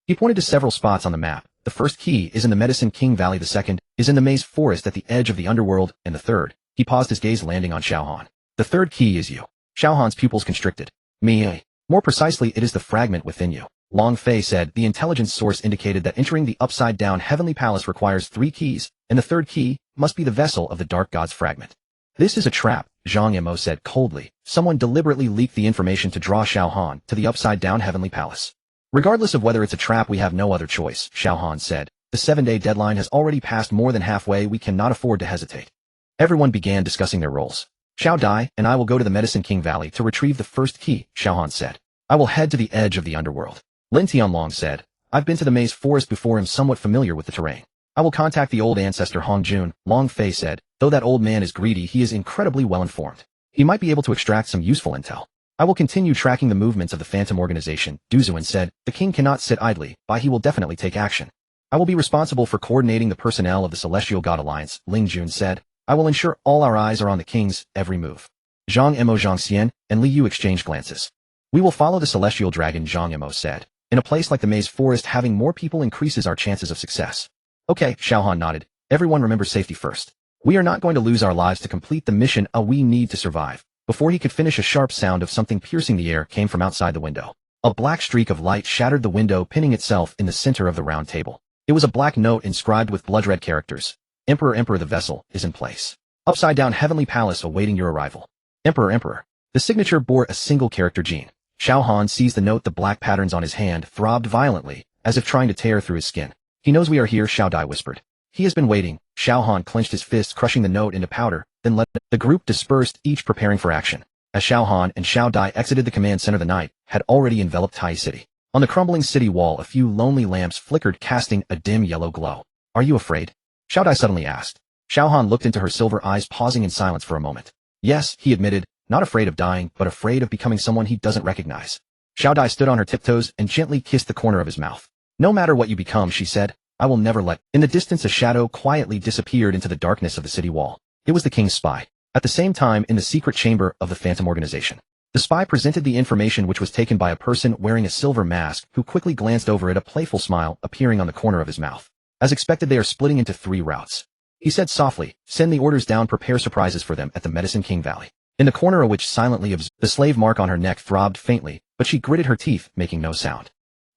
He pointed to several spots on the map. The first key is in the Medicine King Valley, the second is in the maze forest at the edge of the underworld, and the third, he paused, his gaze landing on Xiao Han. The third key is you. Xiao Han's pupils constricted. Me. More precisely, it is the fragment within you. Long Fei said the intelligence source indicated that entering the upside-down heavenly palace requires 3 keys, and the third key must be the vessel of the dark god's fragment. This is a trap, Zhang Mo said coldly. Someone deliberately leaked the information to draw Xiao Han to the upside-down heavenly palace. Regardless of whether it's a trap, we have no other choice, Xiao Han said. The 7-day deadline has already passed more than halfway. We cannot afford to hesitate. Everyone began discussing their roles. Xiao Dai and I will go to the Medicine King Valley to retrieve the first key, Xiao Han said. I will head to the edge of the underworld. Lin Tianlong said. I've been to the maze forest before, am somewhat familiar with the terrain. I will contact the old ancestor Hong Jun, Long Fei said. Though that old man is greedy, he is incredibly well informed. He might be able to extract some useful intel. I will continue tracking the movements of the Phantom Organization, Du Zuan said. The king cannot sit idly, but he will definitely take action. I will be responsible for coordinating the personnel of the Celestial God Alliance, Ling Jun said. I will ensure all our eyes are on the king's every move. Zhang Mo, Zhang Xian, and Li Yu exchanged glances. We will follow the Celestial Dragon, Zhang Mo said. In a place like the maze forest, having more people increases our chances of success. Okay, Xiao Han nodded. Everyone remember safety first. We are not going to lose our lives to complete the mission. We need to survive. Before he could finish, a sharp sound of something piercing the air came from outside the window. A black streak of light shattered the window, pinning itself in the center of the round table. It was a black note inscribed with blood-red characters. Emperor, the vessel is in place. Upside-down heavenly palace awaiting your arrival. Emperor. The signature bore a single character gene. Xiao Han seized the note. The black patterns on his hand throbbed violently, as if trying to tear through his skin. He knows we are here, Xiao Dai whispered. He has been waiting. Xiao Han clenched his fists, crushing the note into powder, then let the group dispersed, each preparing for action. As Xiao Han and Xiao Dai exited the command center, the night had already enveloped Tai City. On the crumbling city wall, a few lonely lamps flickered, casting a dim yellow glow. Are you afraid? Xiao Dai suddenly asked. Xiao Han looked into her silver eyes, pausing in silence for a moment. Yes, he admitted, not afraid of dying, but afraid of becoming someone he doesn't recognize. Xiao Dai stood on her tiptoes and gently kissed the corner of his mouth. No matter what you become, she said, I will never let. In the distance, a shadow quietly disappeared into the darkness of the city wall. It was the king's spy. At the same time, in the secret chamber of the Phantom Organization, the spy presented the information, which was taken by a person wearing a silver mask who quickly glanced over it, a playful smile appearing on the corner of his mouth. As expected, they are splitting into 3 routes. He said softly, send the orders down, prepare surprises for them at the Medicine King Valley. In the corner, a witch silently observed. The slave mark on her neck throbbed faintly, but she gritted her teeth, making no sound.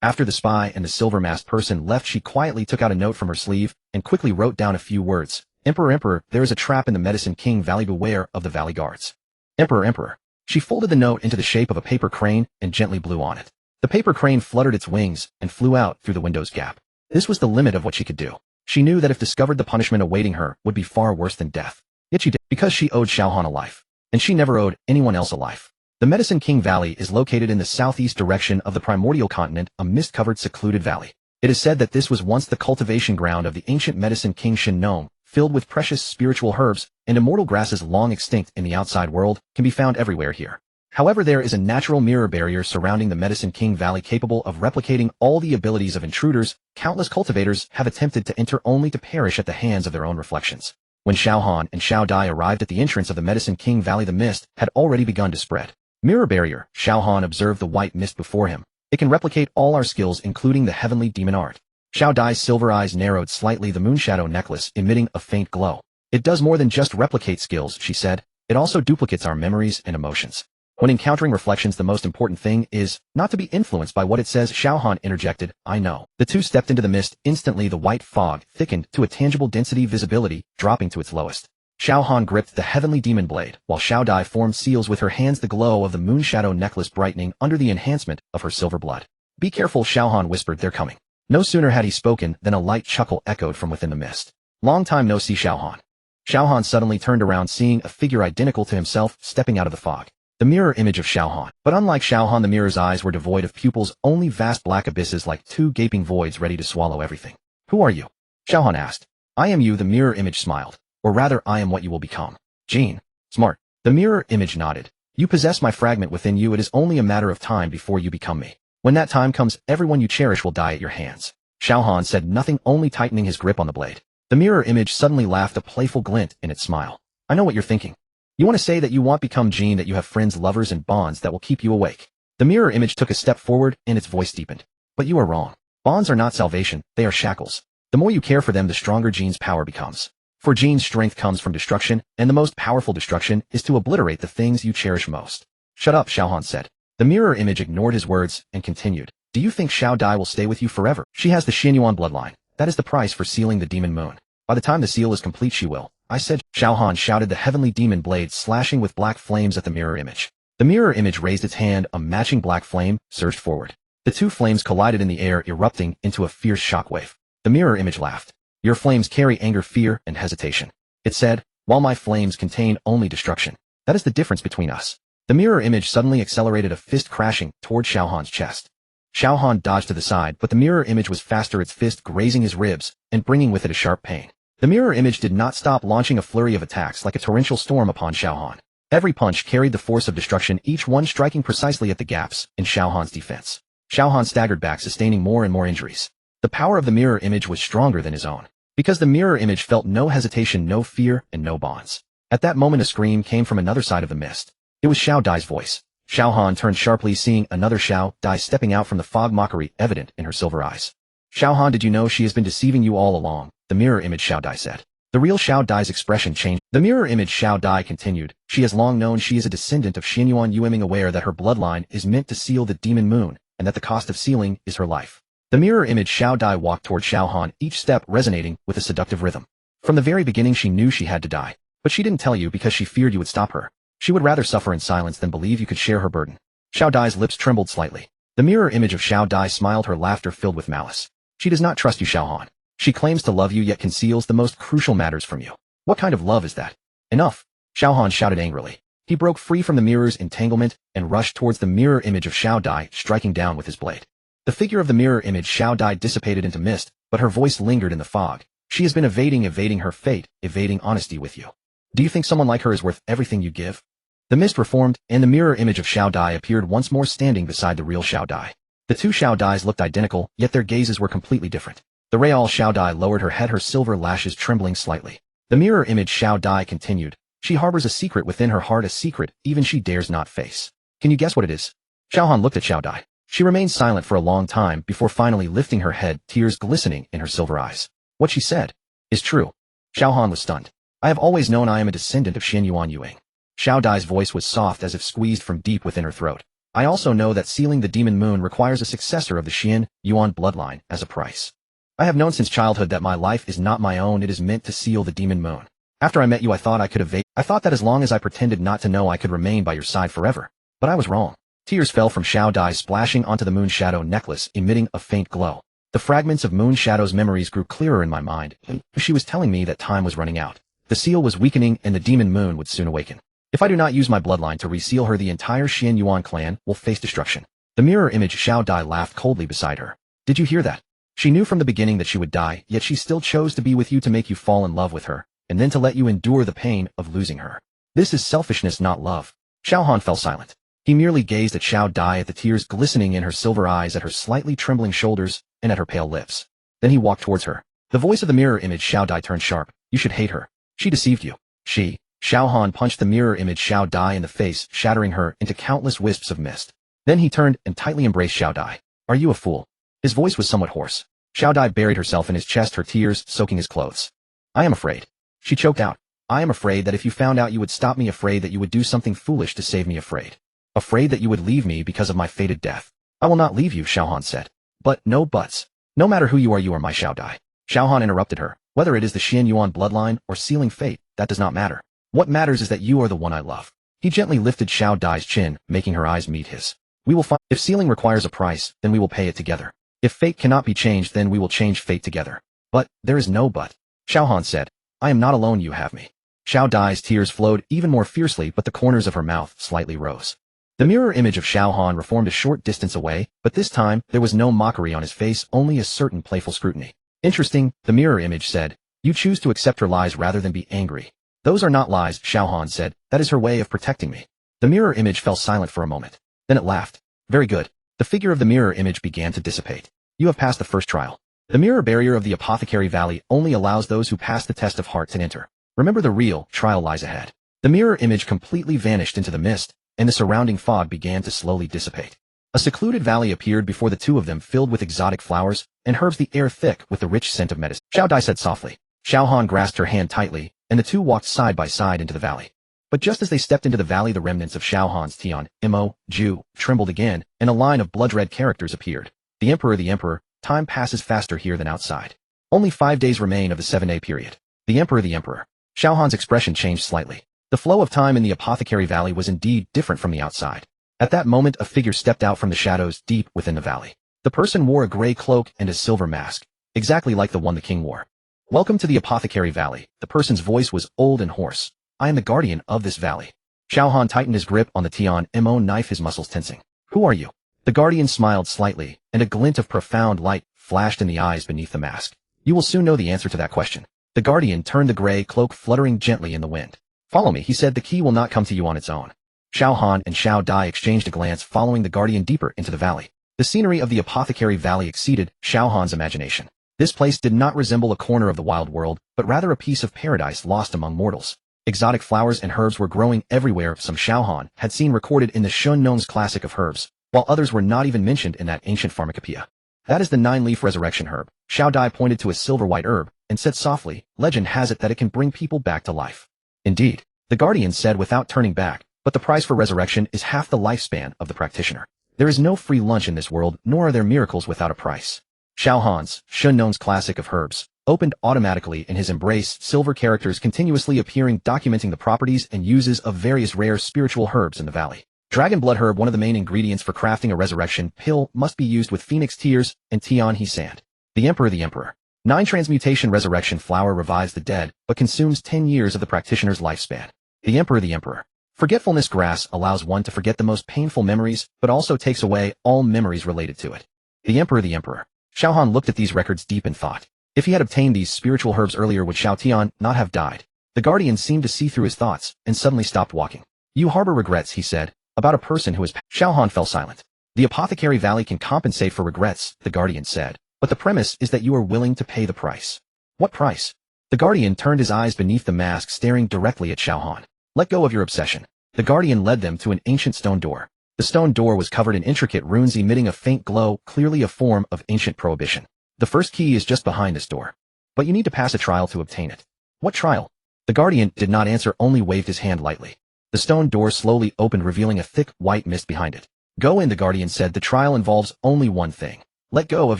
After the spy and the silver-masked person left, she quietly took out a note from her sleeve and quickly wrote down a few words. Emperor, there is a trap in the Medicine King Valley. Beware of the valley guards. Emperor. She folded the note into the shape of a paper crane and gently blew on it. The paper crane fluttered its wings and flew out through the window's gap. This was the limit of what she could do. She knew that if discovered, the punishment awaiting her would be far worse than death. Yet she did, because she owed Xiao Han a life. And she never owed anyone else a life. The Medicine King Valley is located in the southeast direction of the Primordial Continent, a mist-covered, secluded valley. It is said that this was once the cultivation ground of the ancient Medicine King Shin Nome, filled with precious spiritual herbs and immortal grasses long extinct in the outside world, can be found everywhere here. However, there is a natural mirror barrier surrounding the Medicine King Valley capable of replicating all the abilities of intruders. Countless cultivators have attempted to enter only to perish at the hands of their own reflections. When Xiao Han and Xiao Dai arrived at the entrance of the Medicine King Valley, the mist had already begun to spread. Mirror barrier, Xiao Han observed the white mist before him. It can replicate all our skills, including the heavenly demon art. Xiao Dai's silver eyes narrowed slightly, the moonshadow necklace emitting a faint glow. It does more than just replicate skills, she said. It also duplicates our memories and emotions. When encountering reflections, the most important thing is not to be influenced by what it says, Xiao Han interjected. I know. The two stepped into the mist. Instantly, the white fog thickened to a tangible density, visibility dropping to its lowest. Xiao Han gripped the heavenly demon blade, while Xiao Dai formed seals with her hands, the glow of the moonshadow necklace brightening under the enhancement of her silver blood. Be careful, Xiao Han whispered, they're coming. No sooner had he spoken than a light chuckle echoed from within the mist. Long time no see, Xiao Han. Xiao Han suddenly turned around, seeing a figure identical to himself stepping out of the fog. The mirror image of Xiao Han. But unlike Xiao Han, the mirror's eyes were devoid of pupils, only vast black abysses like 2 gaping voids ready to swallow everything. Who are you? Xiao Han asked. I am you, the mirror image smiled. Or rather, I am what you will become. Gene. Smart. The mirror image nodded. You possess my fragment within you. It is only a matter of time before you become me. When that time comes, everyone you cherish will die at your hands. Xiao Han said nothing, only tightening his grip on the blade. The mirror image suddenly laughed, a playful glint in its smile. I know what you're thinking. You want to say that you want become Jean, that you have friends, lovers, and bonds that will keep you awake. The mirror image took a step forward, and its voice deepened. But you are wrong. Bonds are not salvation, they are shackles. The more you care for them, the stronger Jean's power becomes. For Jean's strength comes from destruction, and the most powerful destruction is to obliterate the things you cherish most. Shut up, Xiao Han said. The mirror image ignored his words and continued. Do you think Xiao Dai will stay with you forever? She has the Xianyuan bloodline. That is the price for sealing the demon moon. By the time the seal is complete, she will. I said. Xiao Han shouted, the heavenly demon blade slashing with black flames at the mirror image. The mirror image raised its hand, a matching black flame surged forward. The two flames collided in the air, erupting into a fierce shockwave. The mirror image laughed. Your flames carry anger, fear, and hesitation. It said, while my flames contain only destruction. That is the difference between us. The mirror image suddenly accelerated, a fist crashing toward Xiao Han's chest. Xiao Han dodged to the side, but the mirror image was faster, its fist grazing his ribs and bringing with it a sharp pain. The mirror image did not stop, launching a flurry of attacks like a torrential storm upon Xiao Han. Every punch carried the force of destruction, each one striking precisely at the gaps in Xiao Han's defense. Xiao Han staggered back, sustaining more and more injuries. The power of the mirror image was stronger than his own. Because the mirror image felt no hesitation, no fear, and no bonds. At that moment a scream came from another side of the mist. It was Xiao Dai's voice. Xiao Han turned sharply, seeing another Xiao Dai stepping out from the fog, mockery evident in her silver eyes. Xiao Han, did you know she has been deceiving you all along? The mirror image Xiao Dai said. The real Xiao Dai's expression changed. The mirror image Xiao Dai continued. She has long known she is a descendant of Xianyuan Yueming, aware that her bloodline is meant to seal the demon moon, and that the cost of sealing is her life. The mirror image Xiao Dai walked toward Xiao Han, each step resonating with a seductive rhythm. From the very beginning she knew she had to die. But she didn't tell you because she feared you would stop her. She would rather suffer in silence than believe you could share her burden. Xiao Dai's lips trembled slightly. The mirror image of Xiao Dai smiled, her laughter filled with malice. She does not trust you, Xiao Han. She claims to love you yet conceals the most crucial matters from you. What kind of love is that? Enough! Xiao Han shouted angrily. He broke free from the mirror's entanglement and rushed towards the mirror image of Xiao Dai, striking down with his blade. The figure of the mirror image Xiao Dai dissipated into mist, but her voice lingered in the fog. She has been evading her fate, evading honesty with you. Do you think someone like her is worth everything you give? The mist reformed, and the mirror image of Xiao Dai appeared once more, standing beside the real Xiao Dai. The two Xiao Dais looked identical, yet their gazes were completely different. The real Xiao Dai lowered her head, her silver lashes trembling slightly. The mirror image Xiao Dai continued. She harbors a secret within her heart, a secret even she dares not face. Can you guess what it is? Xiao Han looked at Xiao Dai. She remained silent for a long time before finally lifting her head, tears glistening in her silver eyes. What she said is true. Xiao Han was stunned. I have always known I am a descendant of Xianyuan Yuing. Xiao Dai's voice was soft, as if squeezed from deep within her throat. I also know that sealing the demon moon requires a successor of the Xianyuan bloodline as a price. I have known since childhood that my life is not my own, it is meant to seal the demon moon. After I met you I thought I could evade. I thought that as long as I pretended not to know I could remain by your side forever. But I was wrong. Tears fell from Xiao Dai, splashing onto the moon shadow necklace, emitting a faint glow. The fragments of moon shadow's memories grew clearer in my mind. She was telling me that time was running out. The seal was weakening and the demon moon would soon awaken. If I do not use my bloodline to reseal her, the entire Xianyuan clan will face destruction. The mirror image Xiao Dai laughed coldly beside her. Did you hear that? She knew from the beginning that she would die, yet she still chose to be with you, to make you fall in love with her, and then to let you endure the pain of losing her. This is selfishness, not love. Xiao Han fell silent. He merely gazed at Xiao Dai, at the tears glistening in her silver eyes, at her slightly trembling shoulders, and at her pale lips. Then he walked towards her. The voice of the mirror image Xiao Dai turned sharp. You should hate her. She deceived you. Xiao Han punched the mirror image Xiao Dai in the face, shattering her into countless wisps of mist. Then he turned and tightly embraced Xiao Dai. Are you a fool? His voice was somewhat hoarse. Xiao Dai buried herself in his chest, her tears soaking his clothes. I am afraid. She choked out. I am afraid that if you found out you would stop me, afraid that you would do something foolish to save me, afraid. Afraid that you would leave me because of my fated death. I will not leave you, Xiao Han said. But no buts. No matter who you are my Xiao Dai. Xiao Han interrupted her. Whether it is the Xianyuan bloodline or sealing fate, that does not matter. What matters is that you are the one I love. He gently lifted Xiao Dai's chin, making her eyes meet his. We will find. If sealing requires a price, then we will pay it together. If fate cannot be changed, then we will change fate together. But there is no but. Xiao Han said. I am not alone, you have me. Xiao Dai's tears flowed even more fiercely, but the corners of her mouth slightly rose. The mirror image of Xiao Han reformed a short distance away, but this time there was no mockery on his face, only a certain playful scrutiny. Interesting, the mirror image said. You choose to accept her lies rather than be angry. Those are not lies, Xiao Han said. That is her way of protecting me. The mirror image fell silent for a moment. Then it laughed. Very good. The figure of the mirror image began to dissipate. You have passed the first trial. The mirror barrier of the Apothecary Valley only allows those who pass the test of heart to enter. Remember, the real trial lies ahead. The mirror image completely vanished into the mist, and the surrounding fog began to slowly dissipate. A secluded valley appeared before the two of them, filled with exotic flowers and herbs, the air thick with the rich scent of medicine. Xiao Dai said softly. Xiao Han grasped her hand tightly, and the two walked side by side into the valley. But just as they stepped into the valley, the remnants of Xiao Han's Tian, Mo, Ju, trembled again, and a line of blood-red characters appeared. The Emperor, time passes faster here than outside. Only 5 days remain of the 7-day period. The Emperor. Xiao Han's expression changed slightly. The flow of time in the Apothecary Valley was indeed different from the outside. At that moment, a figure stepped out from the shadows deep within the valley. The person wore a gray cloak and a silver mask, exactly like the one the king wore. Welcome to the Apothecary Valley. The person's voice was old and hoarse. I am the guardian of this valley. Xiao Han tightened his grip on the Tian Mo knife, his muscles tensing. Who are you? The guardian smiled slightly, and a glint of profound light flashed in the eyes beneath the mask. You will soon know the answer to that question. The guardian turned the gray cloak fluttering gently in the wind. Follow me, he said. The key will not come to you on its own. Xiao Han and Xiao Dai exchanged a glance, following the guardian deeper into the valley. The scenery of the Apothecary Valley exceeded Xiao Han's imagination. This place did not resemble a corner of the wild world, but rather a piece of paradise lost among mortals. Exotic flowers and herbs were growing everywhere. Some Xiao Han had seen recorded in the Shun classic of herbs, while others were not even mentioned in that ancient pharmacopoeia. That is the 9-leaf resurrection herb. Xiao Dai pointed to a silver-white herb and said softly, legend has it that it can bring people back to life. Indeed, the guardian said without turning back, but the price for resurrection is half the lifespan of the practitioner. There is no free lunch in this world, nor are there miracles without a price. Xiao Han's Shun classic of herbs opened automatically in his embrace, silver characters continuously appearing, documenting the properties and uses of various rare spiritual herbs in the valley. Dragon blood herb, one of the main ingredients for crafting a resurrection pill, must be used with phoenix tears and Tian he sand. The Emperor. 9 transmutation resurrection flower revives the dead, but consumes 10 years of the practitioner's lifespan. The Emperor. Forgetfulness grass allows one to forget the most painful memories, but also takes away all memories related to it. The Emperor. Xiao Han looked at these records deep in thought. If he had obtained these spiritual herbs earlier, would Xiao Tian not have died? The guardian seemed to see through his thoughts, and suddenly stopped walking. You harbor regrets, he said, about a person who has Xiao Han fell silent. The Apothecary Valley can compensate for regrets, the guardian said, but the premise is that you are willing to pay the price. What price? The guardian turned his eyes beneath the mask, staring directly at Xiao Han. Let go of your obsession. The guardian led them to an ancient stone door. The stone door was covered in intricate runes emitting a faint glow, clearly a form of ancient prohibition. The first key is just behind this door. But you need to pass a trial to obtain it. What trial? The guardian did not answer, only waved his hand lightly. The stone door slowly opened, revealing a thick, white mist behind it. Go in, the guardian said. The trial involves only one thing. Let go of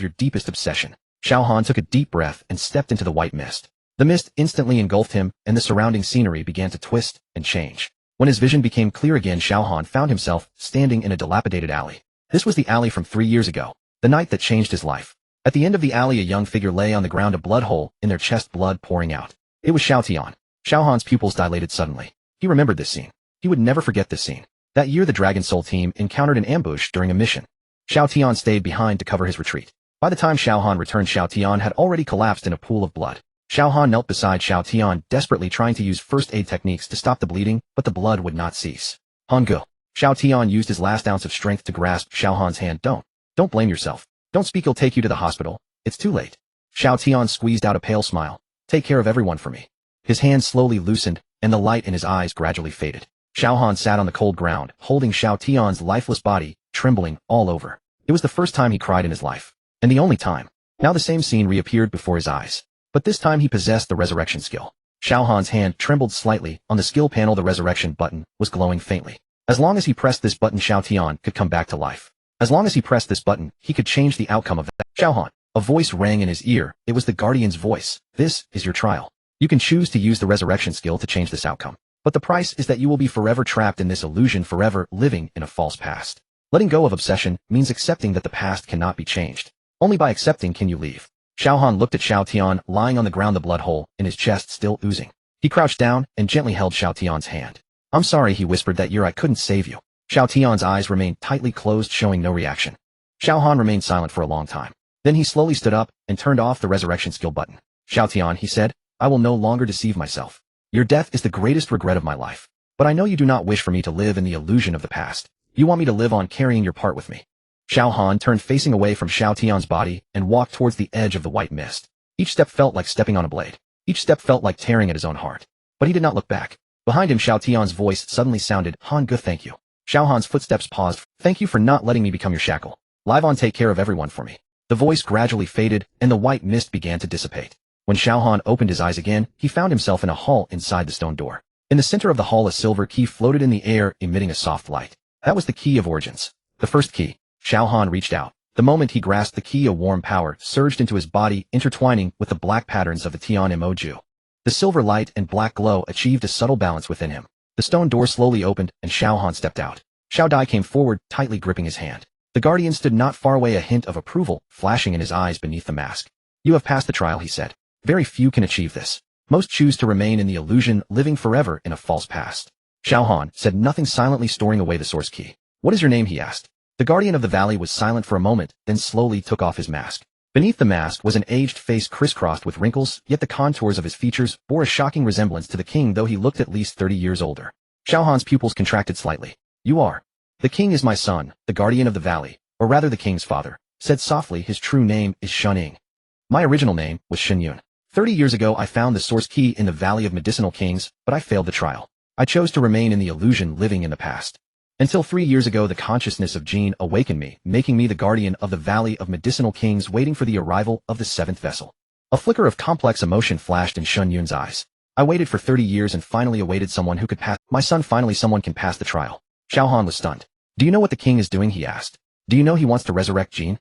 your deepest obsession. Xiao Han took a deep breath and stepped into the white mist. The mist instantly engulfed him, and the surrounding scenery began to twist and change. When his vision became clear again, Xiao Han found himself standing in a dilapidated alley. This was the alley from 3 years ago, the night that changed his life. At the end of the alley, a young figure lay on the ground, a blood hole in their chest, blood pouring out. It was Xiao Tian. Xiao Han's pupils dilated suddenly. He remembered this scene. He would never forget this scene. That year, the Dragon Soul team encountered an ambush during a mission. Xiao Tian stayed behind to cover his retreat. By the time Xiao Han returned, Xiao Tian had already collapsed in a pool of blood. Xiao Han knelt beside Xiao Tian, desperately trying to use first aid techniques to stop the bleeding, but the blood would not cease. Hangu. Xiao Tian used his last ounce of strength to grasp Xiao Han's hand. Don't blame yourself. Don't speak, he'll take you to the hospital. It's too late. Xiao Tian squeezed out a pale smile. Take care of everyone for me. His hand slowly loosened, and the light in his eyes gradually faded. Xiao Han sat on the cold ground, holding Xiao Tian's lifeless body, trembling all over. It was the first time he cried in his life. And the only time. Now the same scene reappeared before his eyes. But this time he possessed the resurrection skill. Xiao Han's hand trembled slightly. On the skill panel, the resurrection button was glowing faintly. As long as he pressed this button, Xiao Tian could come back to life. As long as he pressed this button, he could change the outcome of that. Xiao Han. A voice rang in his ear. It was the guardian's voice. This is your trial. You can choose to use the resurrection skill to change this outcome. But the price is that you will be forever trapped in this illusion, forever living in a false past. Letting go of obsession means accepting that the past cannot be changed. Only by accepting can you leave. Xiao Han looked at Xiao Tian, lying on the ground, the blood hole in his chest still oozing. He crouched down and gently held Xiao Tian's hand. I'm sorry, he whispered, that year I couldn't save you. Xiao Tian's eyes remained tightly closed, showing no reaction. Xiao Han remained silent for a long time. Then he slowly stood up and turned off the resurrection skill button. Xiao Tian, he said, I will no longer deceive myself. Your death is the greatest regret of my life. But I know you do not wish for me to live in the illusion of the past. You want me to live on, carrying your part with me. Xiao Han turned facing away from Xiao Tian's body and walked towards the edge of the white mist. Each step felt like stepping on a blade. Each step felt like tearing at his own heart. But he did not look back. Behind him, Xiao Tian's voice suddenly sounded, Han Gu, thank you. Xiao Han's footsteps paused. Thank you for not letting me become your shackle. Live on, take care of everyone for me. The voice gradually faded, and the white mist began to dissipate. When Xiao Han opened his eyes again, he found himself in a hall inside the stone door. In the center of the hall, a silver key floated in the air, emitting a soft light. That was the key of origins. The first key. Xiao Han reached out. The moment he grasped the key, a warm power surged into his body, intertwining with the black patterns of the Tian Emoju. The silver light and black glow achieved a subtle balance within him. The stone door slowly opened, and Xiao Han stepped out. Xiao Dai came forward, tightly gripping his hand. The guardian stood not far away, a hint of approval flashing in his eyes beneath the mask. You have passed the trial, he said. Very few can achieve this. Most choose to remain in the illusion, living forever in a false past. Xiao Han said nothing, silently storing away the source key. What is your name, he asked. The guardian of the valley was silent for a moment, then slowly took off his mask. Beneath the mask was an aged face crisscrossed with wrinkles, yet the contours of his features bore a shocking resemblance to the king, though he looked at least 30 years older. Xiao Han's pupils contracted slightly. You are. The king is my son, the guardian of the valley, or rather the king's father, said softly. His true name is Shuning. My original name was Shenyun. 30 years ago I found the source key in the Valley of Medicinal Kings, but I failed the trial. I chose to remain in the illusion, living in the past. Until 3 years ago, the consciousness of Jin awakened me, making me the guardian of the Valley of Medicinal Kings, waiting for the arrival of the 7th vessel. A flicker of complex emotion flashed in Shenyun's eyes. I waited for 30 years and finally awaited someone who could pass. My son, finally someone can pass the trial. Xiao Han was stunned. Do you know what the king is doing, he asked. Do you know he wants to resurrect Jin?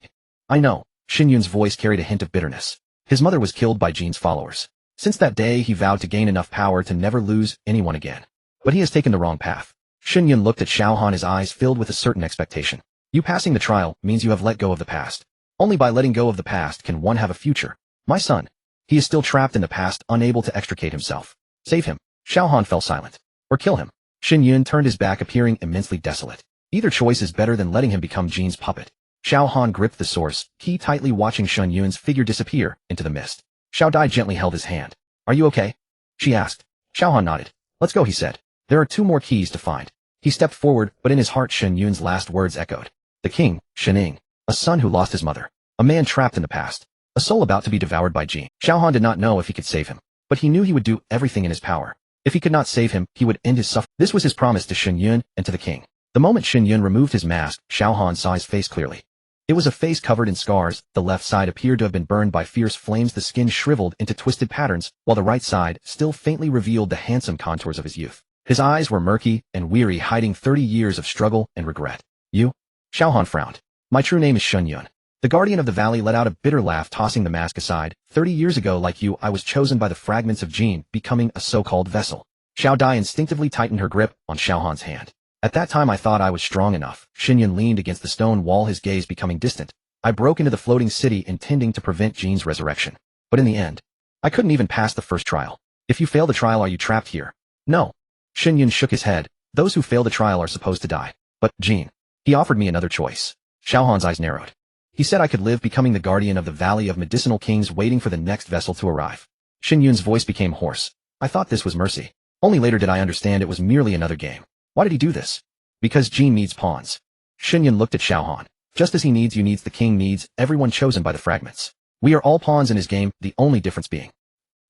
I know. Shenyun's voice carried a hint of bitterness. His mother was killed by Jin's followers. Since that day, he vowed to gain enough power to never lose anyone again. But he has taken the wrong path. Shenyun looked at Xiao Han, his eyes filled with a certain expectation. You passing the trial means you have let go of the past. Only by letting go of the past can one have a future. My son. He is still trapped in the past, unable to extricate himself. Save him. Xiao Han fell silent. Or kill him. Shenyun turned his back, appearing immensely desolate. Either choice is better than letting him become Jin's puppet. Xiao Han gripped the source key tightly, watching Shenyun's figure disappear into the mist. Xiao Dai gently held his hand. Are you okay? She asked. Xiao Han nodded. Let's go, he said. There are 2 more keys to find. He stepped forward, but in his heart Shenyun's last words echoed. The king, Shening. A son who lost his mother. A man trapped in the past. A soul about to be devoured by Jin. Xiao Han did not know if he could save him, but he knew he would do everything in his power. If he could not save him, he would end his suffering. This was his promise to Shenyun and to the king. The moment Shenyun removed his mask, Xiao Han saw his face clearly. It was a face covered in scars. The left side appeared to have been burned by fierce flames, the skin shriveled into twisted patterns, while the right side still faintly revealed the handsome contours of his youth. His eyes were murky and weary, hiding 30 years of struggle and regret. You? Xiao Han frowned. My true name is Shenyun. The guardian of the valley let out a bitter laugh, tossing the mask aside. 30 years ago, like you, I was chosen by the fragments of Jin, becoming a so-called vessel. Xiao Dai instinctively tightened her grip on Xiao Han's hand. At that time I thought I was strong enough. Shenyun leaned against the stone wall, his gaze becoming distant. I broke into the floating city, intending to prevent Jin's resurrection. But in the end, I couldn't even pass the first trial. If you fail the trial, are you trapped here? No. Shenyun shook his head. Those who fail the trial are supposed to die. But, Jin. He offered me another choice. Xiao Han's eyes narrowed. He said I could live, becoming the guardian of the Valley of Medicinal Kings, waiting for the next vessel to arrive. Shenyun's voice became hoarse. I thought this was mercy. Only later did I understand it was merely another game. Why did he do this? Because Jin needs pawns. Shenyun looked at Xiao Han. Just as he needs you, needs the king needs everyone chosen by the fragments. We are all pawns in his game, the only difference being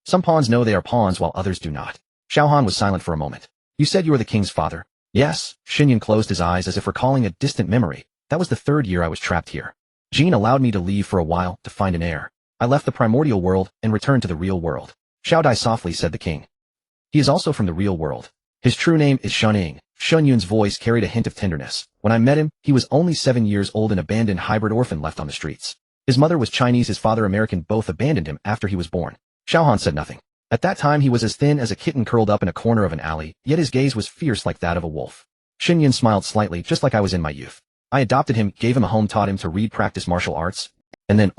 some pawns know they are pawns while others do not. Xiao Han was silent for a moment. You said you were the king's father? Yes. Shenyun closed his eyes as if recalling a distant memory. That was the 3rd year I was trapped here. Jin allowed me to leave for a while to find an heir. I left the primordial world and returned to the real world. Xiao Dai softly said the king. He is also from the real world. His true name is Shuning. Shenyun's voice carried a hint of tenderness. When I met him, he was only 7 years old, an abandoned hybrid orphan left on the streets. His mother was Chinese, his father American. Both abandoned him after he was born. Xiao Han said nothing. At that time he was as thin as a kitten curled up in a corner of an alley, yet his gaze was fierce like that of a wolf. Shenyun smiled slightly, just like I was in my youth. I adopted him, gave him a home, taught him to read, practice martial arts. And then,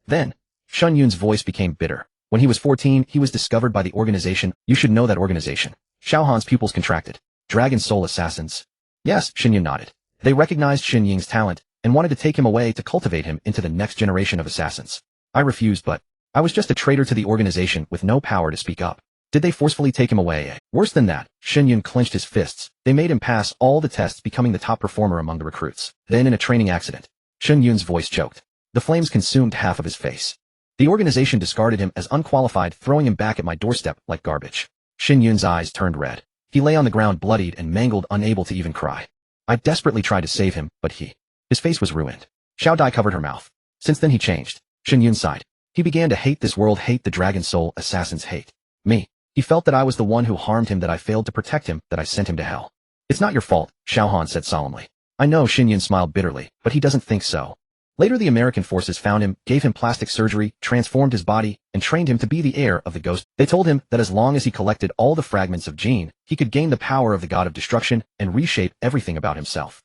then. Shenyun's voice became bitter. When he was 14, he was discovered by the organization. You should know that organization. Xiao Han's pupils contracted. Dragon Soul Assassins. Yes, Shenyun nodded. They recognized Shenyun's talent and wanted to take him away to cultivate him into the next generation of assassins. I refused, but I was just a traitor to the organization with no power to speak up. Did they forcefully take him away? Worse than that, Shenyun clenched his fists. They made him pass all the tests, becoming the top performer among the recruits. Then in a training accident, Shenyun's voice choked. The flames consumed half of his face. The organization discarded him as unqualified, throwing him back at my doorstep like garbage. Shenyun's eyes turned red. He lay on the ground bloodied and mangled, unable to even cry. I desperately tried to save him, but his face was ruined. Xiao Dai covered her mouth. Since then he changed. Shen Yun sighed. He began to hate this world, hate the dragon soul assassins, hate me. He felt that I was the one who harmed him, that I failed to protect him, that I sent him to hell. It's not your fault, Xiao Han said solemnly. I know, Shen Yun smiled bitterly, but he doesn't think so. Later the American forces found him, gave him plastic surgery, transformed his body, and trained him to be the heir of the ghost. They told him that as long as he collected all the fragments of Jin, he could gain the power of the god of destruction and reshape everything about himself.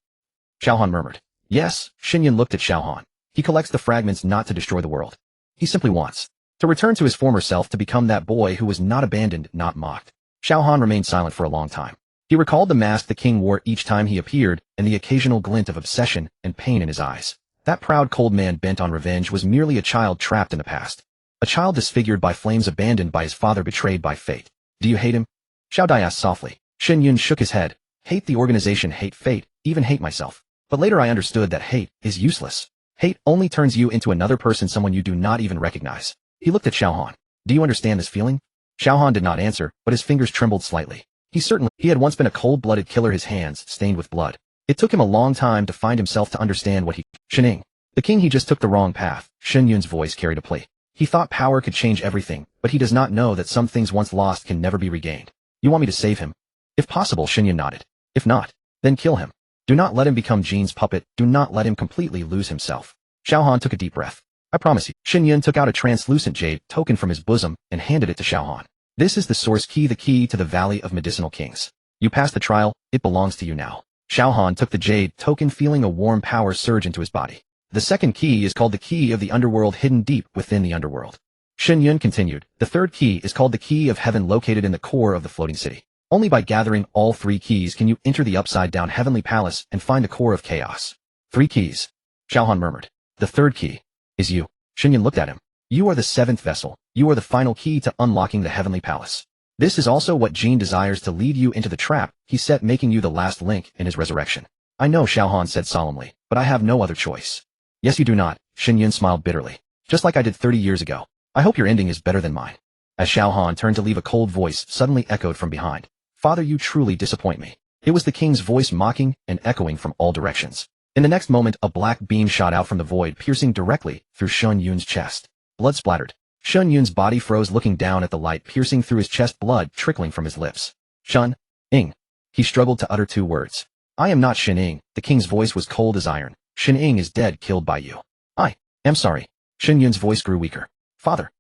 Xiao Han murmured. Yes, Shen Yun looked at Xiao Han. He collects the fragments not to destroy the world. He simply wants to return to his former self, to become that boy who was not abandoned, not mocked. Xiao Han remained silent for a long time. He recalled the mask the king wore each time he appeared, and the occasional glint of obsession and pain in his eyes. That proud, cold man bent on revenge was merely a child trapped in the past. A child disfigured by flames, abandoned by his father, betrayed by fate. Do you hate him? Xiao Dai asked softly. Shen Yun shook his head. Hate the organization, hate fate, even hate myself. But later I understood that hate is useless. Hate only turns you into another person, someone you do not even recognize. He looked at Xiao Han. Do you understand this feeling? Xiao Han did not answer, but his fingers trembled slightly. He had once been a cold-blooded killer, his hands stained with blood. It took him a long time to find himself, to understand what Shening. The king, he just took the wrong path. Shen Yun's voice carried a plea. He thought power could change everything, but he does not know that some things once lost can never be regained. You want me to save him? If possible, Shen Yun nodded. If not, then kill him. Do not let him become Jin's puppet. Do not let him completely lose himself. Xiao Han took a deep breath. I promise you. Shen Yun took out a translucent jade token from his bosom and handed it to Xiao Han. This is the source key, the key to the Valley of Medicinal Kings. You passed the trial, it belongs to you now. Xiao Han took the jade token, feeling a warm power surge into his body. The second key is called the key of the underworld, hidden deep within the underworld. Shen Yun continued. The third key is called the key of heaven, located in the core of the floating city. Only by gathering all three keys can you enter the upside-down heavenly palace and find the core of chaos. 3 keys. Xiao Han murmured. The third key is you. Shen Yun looked at him. You are the 7th vessel. You are the final key to unlocking the heavenly palace. This is also what Jin desires, to lead you into the trap he set, making you the last link in his resurrection. I know, Xiao Han said solemnly, but I have no other choice. Yes, you do not. Shen Yun smiled bitterly. Just like I did 30 years ago. I hope your ending is better than mine. As Xiao Han turned to leave, a cold voice suddenly echoed from behind. Father, you truly disappoint me. It was the king's voice, mocking and echoing from all directions. In the next moment, a black beam shot out from the void, piercing directly through Shen Yun's chest. Blood splattered. Shen Yun's body froze, looking down at the light piercing through his chest, blood trickling from his lips. Shen Ing. He struggled to utter 2 words. I am not Shen Ing. The king's voice was cold as iron. Shen Ing is dead, killed by you. I am sorry. Shen Yun's voice grew weaker. Father.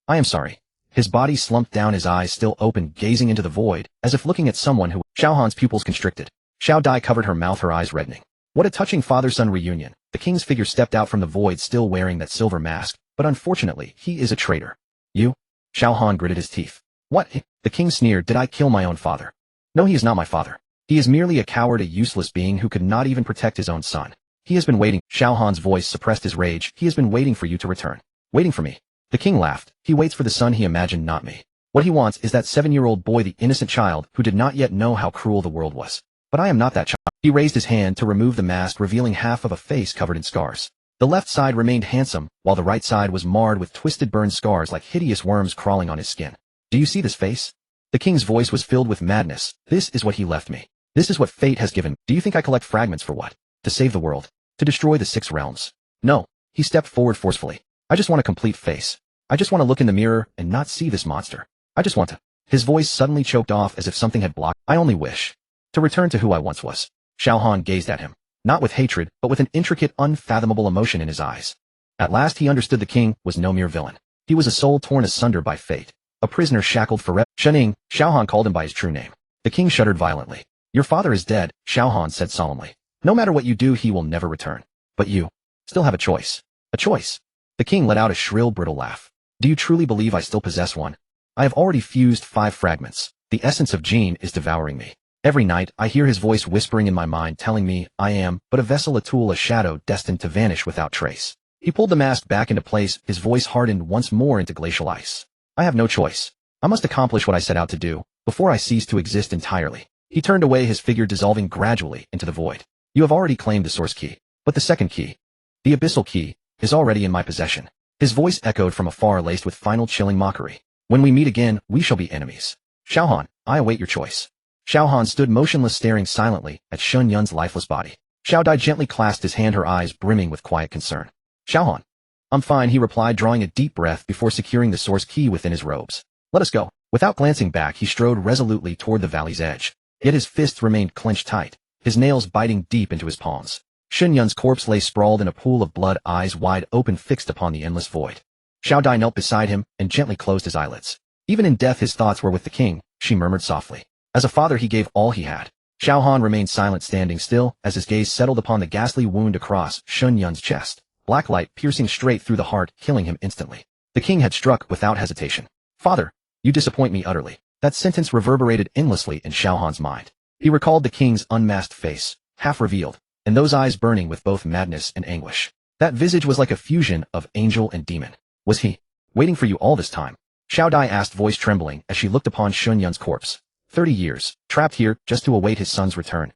I am sorry. His body slumped down, his eyes still open, gazing into the void, as if looking at someone who... Xiao Han's pupils constricted. Xiao Dai covered her mouth, her eyes reddening. What a touching father-son reunion. The king's figure stepped out from the void, still wearing that silver mask, but unfortunately, he is a traitor. You? Xiao Han gritted his teeth. What? The king sneered. Did I kill my own father? No, he is not my father. He is merely a coward, a useless being who could not even protect his own son. He has been waiting. Xiao Han's voice suppressed his rage. He has been waiting for you to return. Waiting for me. The king laughed. He waits for the son he imagined, not me. What he wants is that 7-year-old boy, the innocent child who did not yet know how cruel the world was. But I am not that child. He raised his hand to remove the mask, revealing half of a face covered in scars. The left side remained handsome, while the right side was marred with twisted, burned scars like hideous worms crawling on his skin. Do you see this face? The king's voice was filled with madness. This is what he left me. This is what fate has given. Do you think I collect fragments for what? To save the world? To destroy the 6 realms? No. He stepped forward forcefully. I just want a complete face. I just want to look in the mirror and not see this monster. I just want to... His voice suddenly choked off as if something had blocked. I only wish to return to who I once was. Xiao Han gazed at him, not with hatred, but with an intricate, unfathomable emotion in his eyes. At last he understood the king was no mere villain. He was a soul torn asunder by fate, a prisoner shackled forever. Shening, Xiao Han called him by his true name. The king shuddered violently. Your father is dead, Xiao Han said solemnly. No matter what you do, he will never return. But you still have a choice. A choice. The king let out a shrill, brittle laugh. Do you truly believe I still possess one? I have already fused 5 fragments. The essence of Jin is devouring me. Every night, I hear his voice whispering in my mind, telling me I am but a vessel, a tool, a shadow destined to vanish without trace. He pulled the mask back into place, his voice hardened once more into glacial ice. I have no choice. I must accomplish what I set out to do, before I cease to exist entirely. He turned away, his figure dissolving gradually into the void. You have already claimed the source key, but the second key, the abyssal key, is already in my possession. His voice echoed from afar, laced with final chilling mockery. When we meet again, we shall be enemies. Xiao Han, I await your choice. Xiao Han stood motionless staring silently at Shun Yun's lifeless body. Xiao Dai gently clasped his hand, her eyes brimming with quiet concern. Xiao Han. I'm fine, he replied, drawing a deep breath before securing the source key within his robes. Let us go. Without glancing back, he strode resolutely toward the valley's edge. Yet his fists remained clenched tight, his nails biting deep into his palms. Shun Yun's corpse lay sprawled in a pool of blood, eyes wide open fixed upon the endless void. Xiao Dai knelt beside him and gently closed his eyelids. Even in death his thoughts were with the king, she murmured softly. As a father he gave all he had. Xiao Han remained silent, standing still, as his gaze settled upon the ghastly wound across Shun Yun's chest. Black light piercing straight through the heart, killing him instantly. The king had struck without hesitation. Father, you disappoint me utterly. That sentence reverberated endlessly in Xiao Han's mind. He recalled the king's unmasked face, half revealed, and those eyes burning with both madness and anguish. That visage was like a fusion of angel and demon. Was he waiting for you all this time? Xiao Dai asked, voice trembling, as she looked upon Shun Yun's corpse. 30 years, trapped here, just to await his son's return.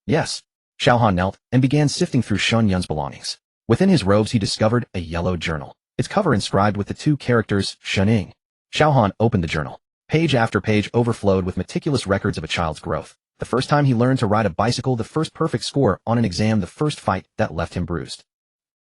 Yes. Xiao Han knelt and began sifting through Shun Yun's belongings. Within his robes he discovered a yellow journal, its cover inscribed with the two characters, Shuning. Xiao Han opened the journal. Page after page overflowed with meticulous records of a child's growth. The first time he learned to ride a bicycle, the first perfect score on an exam, the first fight that left him bruised.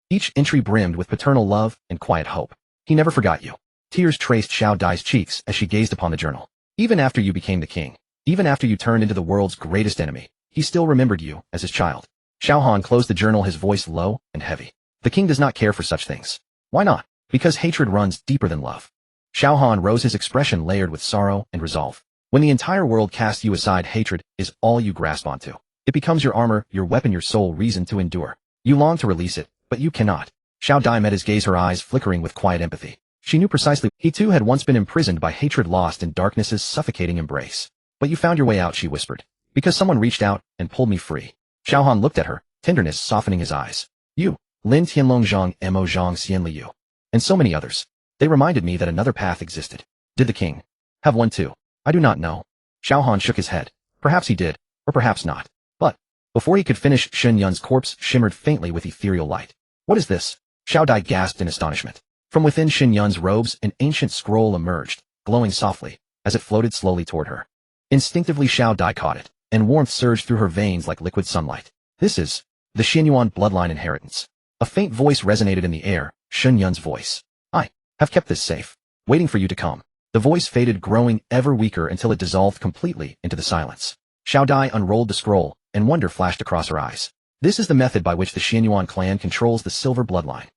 Each entry brimmed with paternal love and quiet hope. He never forgot you. Tears traced Xiao Dai's cheeks as she gazed upon the journal. Even after you became the king, even after you turned into the world's greatest enemy, he still remembered you as his child. Xiao Han closed the journal, his voice low and heavy. The king does not care for such things. Why not? Because hatred runs deeper than love. Xiao Han rose, his expression layered with sorrow and resolve. When the entire world casts you aside, hatred is all you grasp onto. It becomes your armor, your weapon, your sole reason to endure. You long to release it, but you cannot. Xiao Dai met his gaze, her eyes flickering with quiet empathy. She knew precisely he too had once been imprisoned by hatred, lost in darkness's suffocating embrace. But you found your way out, she whispered. Because someone reached out and pulled me free. Xiao Han looked at her, tenderness softening his eyes. You, Lin Tianlong Zhang, Mo Zhang Xian Liu. And so many others. They reminded me that another path existed. Did the king have one too? I do not know. Xiao Han shook his head. Perhaps he did, or perhaps not. But, before he could finish, Shun Yun's corpse shimmered faintly with ethereal light. What is this? Xiao Dai gasped in astonishment. From within Shun Yun's robes, an ancient scroll emerged, glowing softly, as it floated slowly toward her. Instinctively Xiao Dai caught it, and warmth surged through her veins like liquid sunlight. This is the Xianyuan bloodline inheritance. A faint voice resonated in the air, Shun Yun's voice. I have kept this safe, waiting for you to come. The voice faded, growing ever weaker until it dissolved completely into the silence. Xiao Dai unrolled the scroll, and wonder flashed across her eyes. This is the method by which the Xianyuan clan controls the silver bloodline.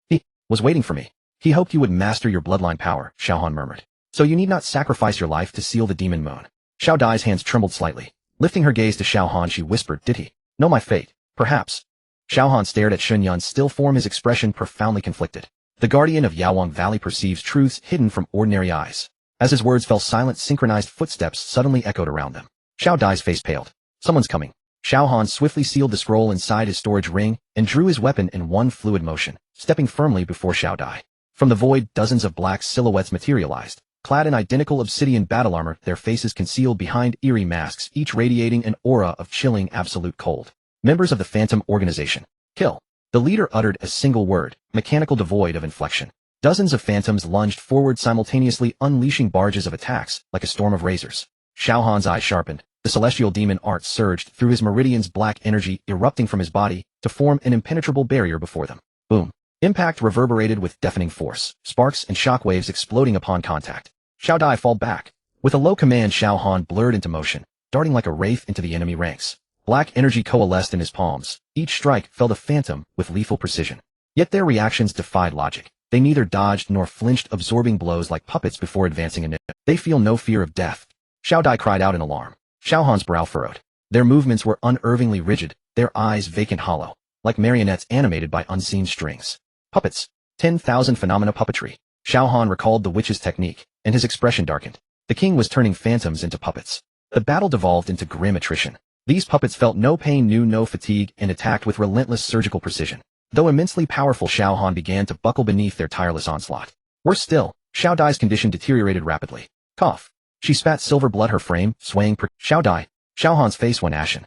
He was waiting for me. He hoped you would master your bloodline power, Xiao Han murmured. So you need not sacrifice your life to seal the demon moon. Xiao Dai's hands trembled slightly. Lifting her gaze to Xiao Han, she whispered, did he know my fate? Perhaps. Xiao Han stared at Shun Yun's still form, his expression profoundly conflicted. The guardian of Yawang Valley perceives truths hidden from ordinary eyes. As his words fell silent, synchronized footsteps suddenly echoed around them. Xiao Dai's face paled. Someone's coming. Xiao Han swiftly sealed the scroll inside his storage ring and drew his weapon in one fluid motion, stepping firmly before Xiao Dai. From the void, dozens of black silhouettes materialized, clad in identical obsidian battle armor, their faces concealed behind eerie masks, each radiating an aura of chilling absolute cold. Members of the Phantom Organization. Kill. The leader uttered a single word, mechanical, devoid of inflection. Dozens of phantoms lunged forward simultaneously, unleashing barrages of attacks like a storm of razors. Xiao Han's eyes sharpened. The celestial demon art surged through his meridians, black energy erupting from his body to form an impenetrable barrier before them. Boom. Impact reverberated with deafening force, sparks and shockwaves exploding upon contact. Xiao Dai fall back. With a low command, Xiao Han blurred into motion, darting like a wraith into the enemy ranks. Black energy coalesced in his palms. Each strike felled a phantom with lethal precision. Yet their reactions defied logic. They neither dodged nor flinched, absorbing blows like puppets before advancing anew. They feel no fear of death. Xiao Dai cried out in alarm. Xiao Han's brow furrowed. Their movements were unervingly rigid, their eyes vacant, hollow, like marionettes animated by unseen strings. Puppets. 10,000 phenomena puppetry. Xiao Han recalled the witch's technique, and his expression darkened. The king was turning phantoms into puppets. The battle devolved into grim attrition. These puppets felt no pain, knew no fatigue, and attacked with relentless surgical precision. Though immensely powerful, Xiao Han began to buckle beneath their tireless onslaught. Worse still, Xiao Dai's condition deteriorated rapidly. Cough. She spat silver blood, her frame swaying. Xiao Dai. Xiao Han's face went ashen.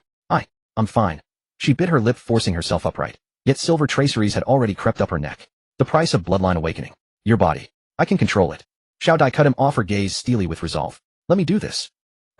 I'm fine. She bit her lip, forcing herself upright. Yet silver traceries had already crept up her neck. The price of bloodline awakening. Your body. I can control it. Xiao Dai cut him off, her gaze steely with resolve. Let me do this.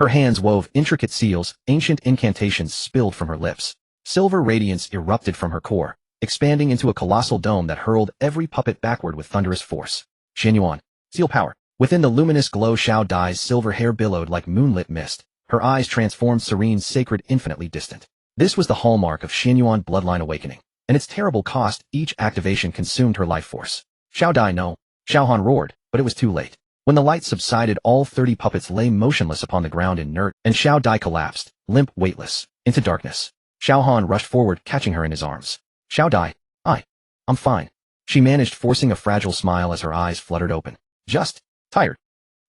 Her hands wove intricate seals, ancient incantations spilled from her lips. Silver radiance erupted from her core, expanding into a colossal dome that hurled every puppet backward with thunderous force. Xianyuan. Seal power. Within the luminous glow, Xiao Dai's silver hair billowed like moonlit mist. Her eyes transformed serene, sacred, infinitely distant. This was the hallmark of Xianyuan bloodline awakening. And its terrible cost, each activation consumed her life force. Xiao Dai no. Xiao Han roared, but it was too late. When the light subsided, all 30 puppets lay motionless upon the ground inert, and Xiao Dai collapsed, limp, weightless, into darkness. Xiao Han rushed forward, catching her in his arms. Xiao Dai, I'm fine. She managed, forcing a fragile smile as her eyes fluttered open. Just tired.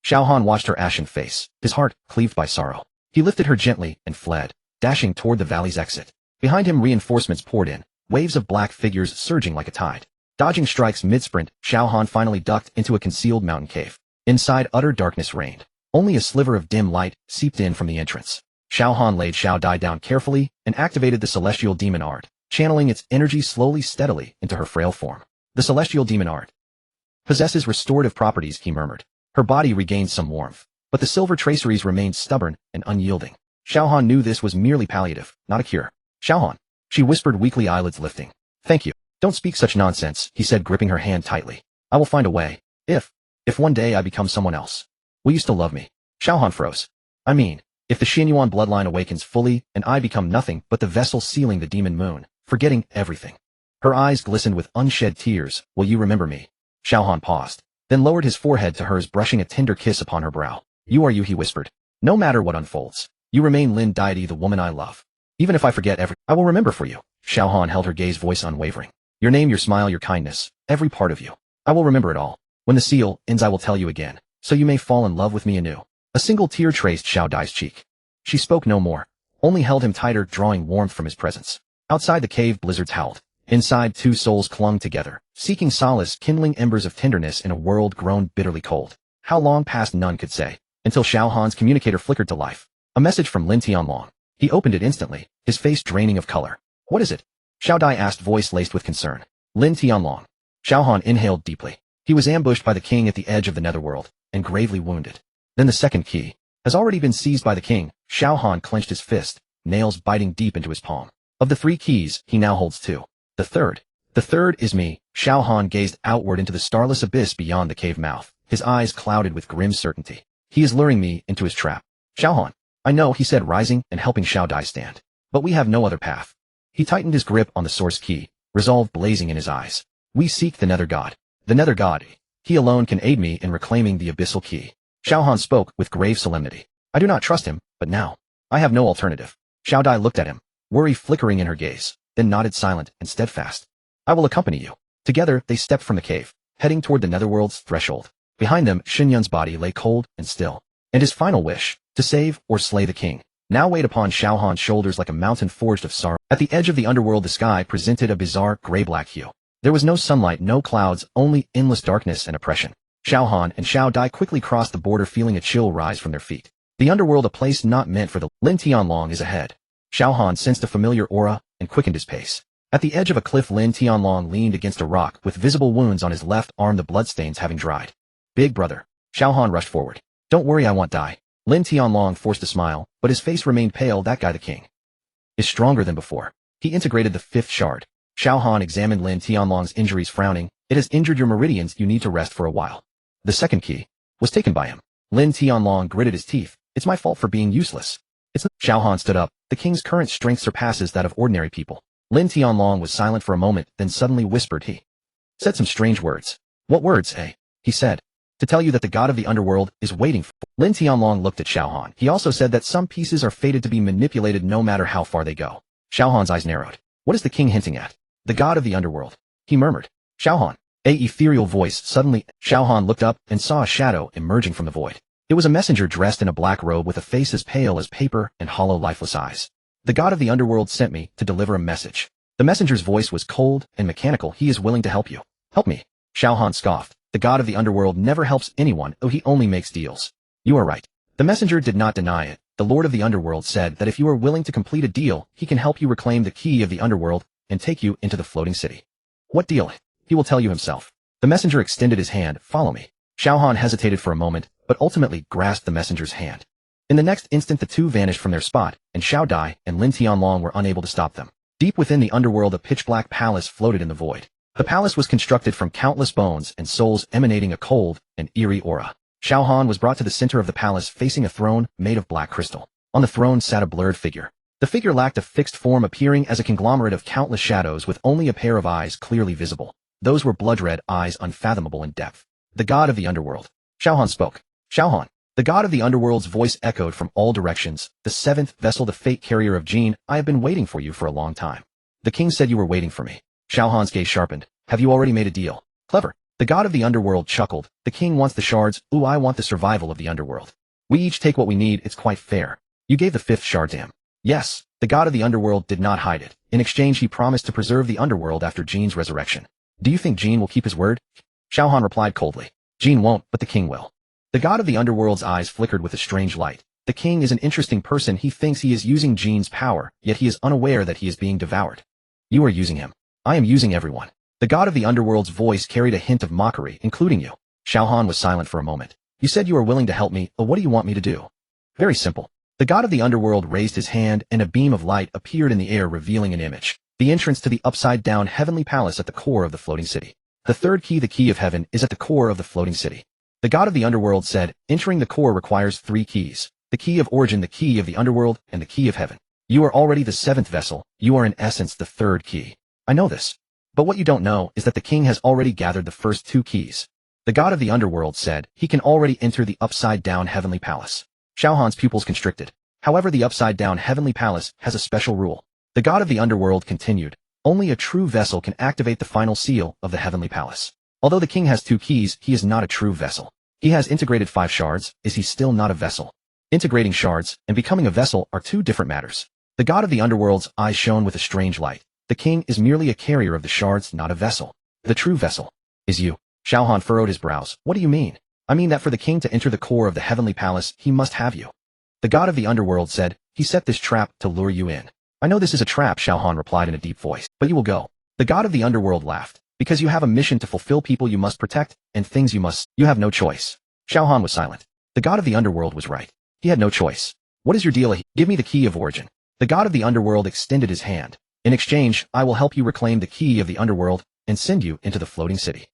Xiao Han watched her ashen face, his heart cleaved by sorrow. He lifted her gently and fled, dashing toward the valley's exit. Behind him, reinforcements poured in, waves of black figures surging like a tide. Dodging strikes mid-sprint, Xiao Han finally ducked into a concealed mountain cave. Inside, utter darkness reigned. Only a sliver of dim light seeped in from the entrance. Xiao Han laid Xiao Dai down carefully and activated the celestial demon art, channeling its energy steadily into her frail form. The celestial demon art possesses restorative properties, he murmured. Her body regained some warmth, but the silver traceries remained stubborn and unyielding. Xiao Han knew this was merely palliative, not a cure. Xiao Han, she whispered, weakly, eyelids lifting. Thank you. Don't speak such nonsense, he said, gripping her hand tightly. I will find a way. If one day I become someone else, will you still love me? Xiao Han froze. I mean, if the Xianyuan bloodline awakens fully and I become nothing but the vessel sealing the demon moon, forgetting everything. Her eyes glistened with unshed tears. Will you remember me? Xiao Han paused, then lowered his forehead to hers, brushing a tender kiss upon her brow. You are you, he whispered. No matter what unfolds, you remain Lin Deity, the woman I love. Even if I forget I will remember for you. Xiao Han held her gaze, voice unwavering. Your name, your smile, your kindness, every part of you. I will remember it all. When the seal ends, I will tell you again, so you may fall in love with me anew. A single tear traced Xiao Dai's cheek. She spoke no more, only held him tighter, drawing warmth from his presence. Outside the cave, blizzards howled. Inside, two souls clung together, seeking solace, kindling embers of tenderness in a world grown bitterly cold. How long passed none could say, until Xiao Han's communicator flickered to life. A message from Lin Tianlong. He opened it instantly, his face draining of color. What is it? Xiao Dai asked, voice laced with concern. Lin Tianlong. Xiao Han inhaled deeply. He was ambushed by the king at the edge of the netherworld, and gravely wounded. Then the second key has already been seized by the king. Xiao Han clenched his fist, nails biting deep into his palm. Of the 3 keys, he now holds 2. The third is me. Xiao Han gazed outward into the starless abyss beyond the cave mouth, his eyes clouded with grim certainty. He is luring me into his trap. Xiao Han. I know, he said, rising and helping Xiao Dai stand. But we have no other path. He tightened his grip on the source key, resolve blazing in his eyes. We seek the Nether God. The Nether God. He alone can aid me in reclaiming the abyssal key. Xiao Han spoke with grave solemnity. I do not trust him, but now I have no alternative. Xiao Dai looked at him, worry flickering in her gaze, then nodded, silent and steadfast. I will accompany you. Together, they stepped from the cave, heading toward the netherworld's threshold. Behind them, Xianyuan's body lay cold and still, and his final wish, to save or slay the king, now weighed upon Xiao Han's shoulders like a mountain forged of sorrow. At the edge of the underworld, the sky presented a bizarre gray-black hue. There was no sunlight, no clouds, only endless darkness and oppression. Xiao Han and Xiao Dai quickly crossed the border, feeling a chill rise from their feet. The underworld, a place not meant for the Lin Tianlong, is ahead. Xiao Han sensed a familiar aura and quickened his pace. At the edge of a cliff, Lin Tianlong leaned against a rock with visible wounds on his left arm, the bloodstains having dried. Big brother. Xiao Han rushed forward. Don't worry, I won't die. Lin Tianlong forced a smile, but his face remained pale. That guy, the king, is stronger than before. He integrated the 5th shard. Xiao Han examined Lin Tianlong's injuries, frowning. It has injured your meridians. You need to rest for a while. The second key was taken by him. Lin Tianlong gritted his teeth. It's my fault for being useless. Xiao Han stood up. The king's current strength surpasses that of ordinary people. Lin Tianlong was silent for a moment, then suddenly whispered. He said some strange words. What words, eh? He said. To tell you that the god of the underworld is waiting for. Lin Tianlong looked at Xiao Han. He also said that some pieces are fated to be manipulated no matter how far they go. Xiao Han's eyes narrowed. What is the king hinting at? The god of the underworld, he murmured. Xiao Han. A ethereal voice. Suddenly, Xiao Han looked up and saw a shadow emerging from the void. It was a messenger dressed in a black robe with a face as pale as paper and hollow, lifeless eyes. The god of the underworld sent me to deliver a message. The messenger's voice was cold and mechanical. He is willing to help you. Help me. Xiao Han scoffed. The god of the underworld never helps anyone. Oh, he only makes deals. You are right. The messenger did not deny it. The lord of the underworld said that if you are willing to complete a deal, he can help you reclaim the key of the underworld and take you into the floating city. What deal? He will tell you himself. The messenger extended his hand. Follow me. Xiao Han hesitated for a moment, but ultimately grasped the messenger's hand. In the next instant the two vanished from their spot, and Xiao Dai and Lin Tianlong were unable to stop them. Deep within the underworld a pitch-black palace floated in the void. The palace was constructed from countless bones and souls emanating a cold and eerie aura. Xiao Han was brought to the center of the palace facing a throne made of black crystal. On the throne sat a blurred figure. The figure lacked a fixed form, appearing as a conglomerate of countless shadows with only a pair of eyes clearly visible. Those were blood-red eyes unfathomable in depth. The god of the underworld. Xiao Han spoke. Xiao Han. The god of the underworld's voice echoed from all directions. The seventh vessel, the fate carrier of Jin, I have been waiting for you for a long time. The king said you were waiting for me. Xiao Han's gaze sharpened. Have you already made a deal? Clever. The god of the underworld chuckled. The king wants the shards. Ooh, I want the survival of the underworld. We each take what we need. It's quite fair. You gave the fifth shard to him. Yes. The god of the underworld did not hide it. In exchange, he promised to preserve the underworld after Jin's resurrection. Do you think Jin will keep his word? Xiao Han replied coldly. Jin won't, but the king will. The god of the underworld's eyes flickered with a strange light. The king is an interesting person. He thinks he is using Jin's power, yet he is unaware that he is being devoured. You are using him. I am using everyone. The god of the underworld's voice carried a hint of mockery, including you. Xiao Han was silent for a moment. You said you are willing to help me, but what do you want me to do? Very simple. The god of the underworld raised his hand, and a beam of light appeared in the air, revealing an image. The entrance to the upside-down heavenly palace at the core of the floating city. The third key, the key of heaven, is at the core of the floating city. The god of the underworld said, entering the core requires 3 keys. The key of origin, the key of the underworld, and the key of heaven. You are already the 7th vessel. You are in essence the 3rd key. I know this. But what you don't know is that the king has already gathered the first 2 keys. The god of the underworld said, he can already enter the upside-down heavenly palace. Xiao Han's pupils constricted. However, the upside-down heavenly palace has a special rule. The god of the underworld continued, only a true vessel can activate the final seal of the heavenly palace. Although the king has 2 keys, he is not a true vessel. He has integrated 5 shards. Is he still not a vessel? Integrating shards and becoming a vessel are 2 different matters. The god of the underworld's eyes shone with a strange light. The king is merely a carrier of the shards, not a vessel. The true vessel is you. Xiao Han furrowed his brows. What do you mean? I mean that for the king to enter the core of the heavenly palace, he must have you. The god of the underworld said, he set this trap to lure you in. I know this is a trap, Xiao Han replied in a deep voice, but you will go. The god of the underworld laughed. Because you have a mission to fulfill, people you must protect, and things you have no choice. Xiao Han was silent. The god of the underworld was right. He had no choice. What is your deal? Give me the key of origin. The god of the underworld extended his hand. In exchange, I will help you reclaim the key of the underworld and send you into the floating city.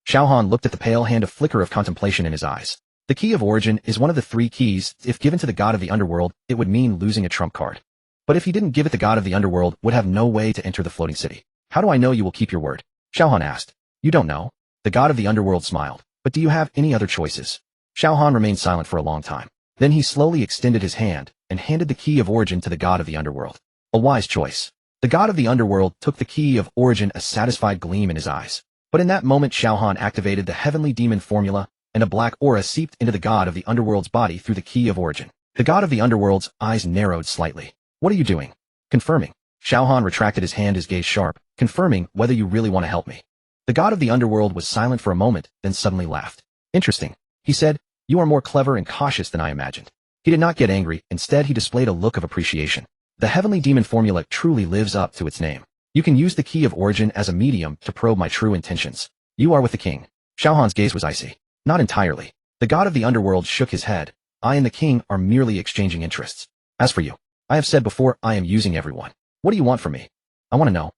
Xiao Han looked at the pale hand, a flicker of contemplation in his eyes. The key of origin is one of the 3 keys. If given to the god of the underworld, it would mean losing a trump card. But if he didn't give it, the god of the underworld would have no way to enter the floating city. How do I know you will keep your word? Xiao Han asked. You don't know? The god of the underworld smiled. But do you have any other choices? Xiao Han remained silent for a long time. Then he slowly extended his hand and handed the key of origin to the god of the underworld. A wise choice. The god of the underworld took the key of origin, a satisfied gleam in his eyes. But in that moment Xiao Han activated the heavenly demon formula, and a black aura seeped into the god of the underworld's body through the key of origin. The god of the underworld's eyes narrowed slightly. What are you doing? Confirming. Xiao Han retracted his hand, his gaze sharp. Confirming whether you really want to help me. The god of the underworld was silent for a moment, then suddenly laughed. Interesting. He said, you are more clever and cautious than I imagined. He did not get angry. Instead, he displayed a look of appreciation. The heavenly demon formula truly lives up to its name. You can use the key of origin as a medium to probe my true intentions. You are with the king. Xiao Han's gaze was icy. Not entirely. The god of the underworld shook his head. I and the king are merely exchanging interests. As for you, I have said before, I am using everyone. What do you want from me? I want to know.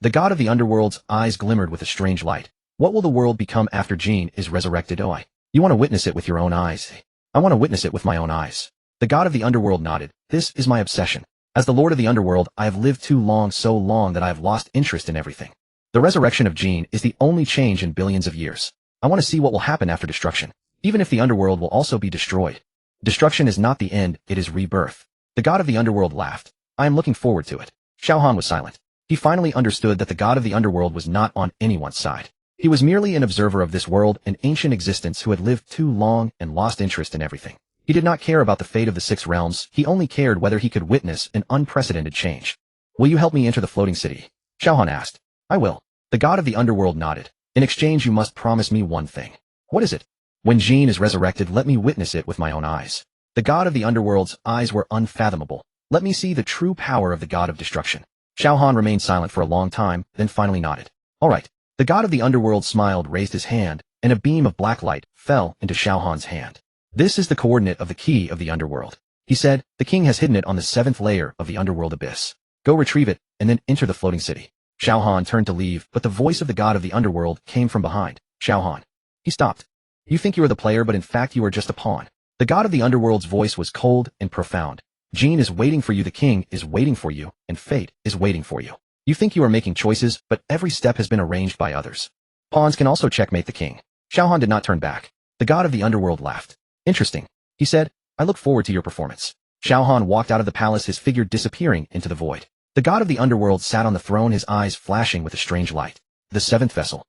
The god of the underworld's eyes glimmered with a strange light. What will the world become after Jin is resurrected? Oh, you want to witness it with your own eyes. I want to witness it with my own eyes. The god of the underworld nodded. This is my obsession. As the lord of the underworld, I have lived too long, so long that I have lost interest in everything. The resurrection of Jin is the only change in billions of years. I want to see what will happen after destruction, even if the underworld will also be destroyed. Destruction is not the end, it is rebirth. The god of the underworld laughed. I am looking forward to it. Xiao Han was silent. He finally understood that the god of the underworld was not on anyone's side. He was merely an observer of this world, an ancient existence who had lived too long and lost interest in everything. He did not care about the fate of the 6 realms, he only cared whether he could witness an unprecedented change. Will you help me enter the floating city? Xiao Han asked. I will. The god of the underworld nodded. In exchange, you must promise me one thing. What is it? When Jin is resurrected, let me witness it with my own eyes. The god of the underworld's eyes were unfathomable. Let me see the true power of the god of destruction. Xiao Han remained silent for a long time, then finally nodded. All right. The god of the underworld smiled, raised his hand, and a beam of black light fell into Xiao Han's hand. This is the coordinate of the key of the underworld. He said, the king has hidden it on the 7th layer of the underworld abyss. Go retrieve it, and then enter the floating city. Xiao Han turned to leave, but the voice of the god of the underworld came from behind. Xiao Han. He stopped. You think you are the player, but in fact you are just a pawn. The god of the underworld's voice was cold and profound. Jin is waiting for you, the king is waiting for you, and fate is waiting for you. You think you are making choices, but every step has been arranged by others. Pawns can also checkmate the king. Xiao Han did not turn back. The god of the underworld laughed. Interesting. He said, I look forward to your performance. Xiao Han walked out of the palace, his figure disappearing into the void. The god of the underworld sat on the throne, his eyes flashing with a strange light. The 7th vessel.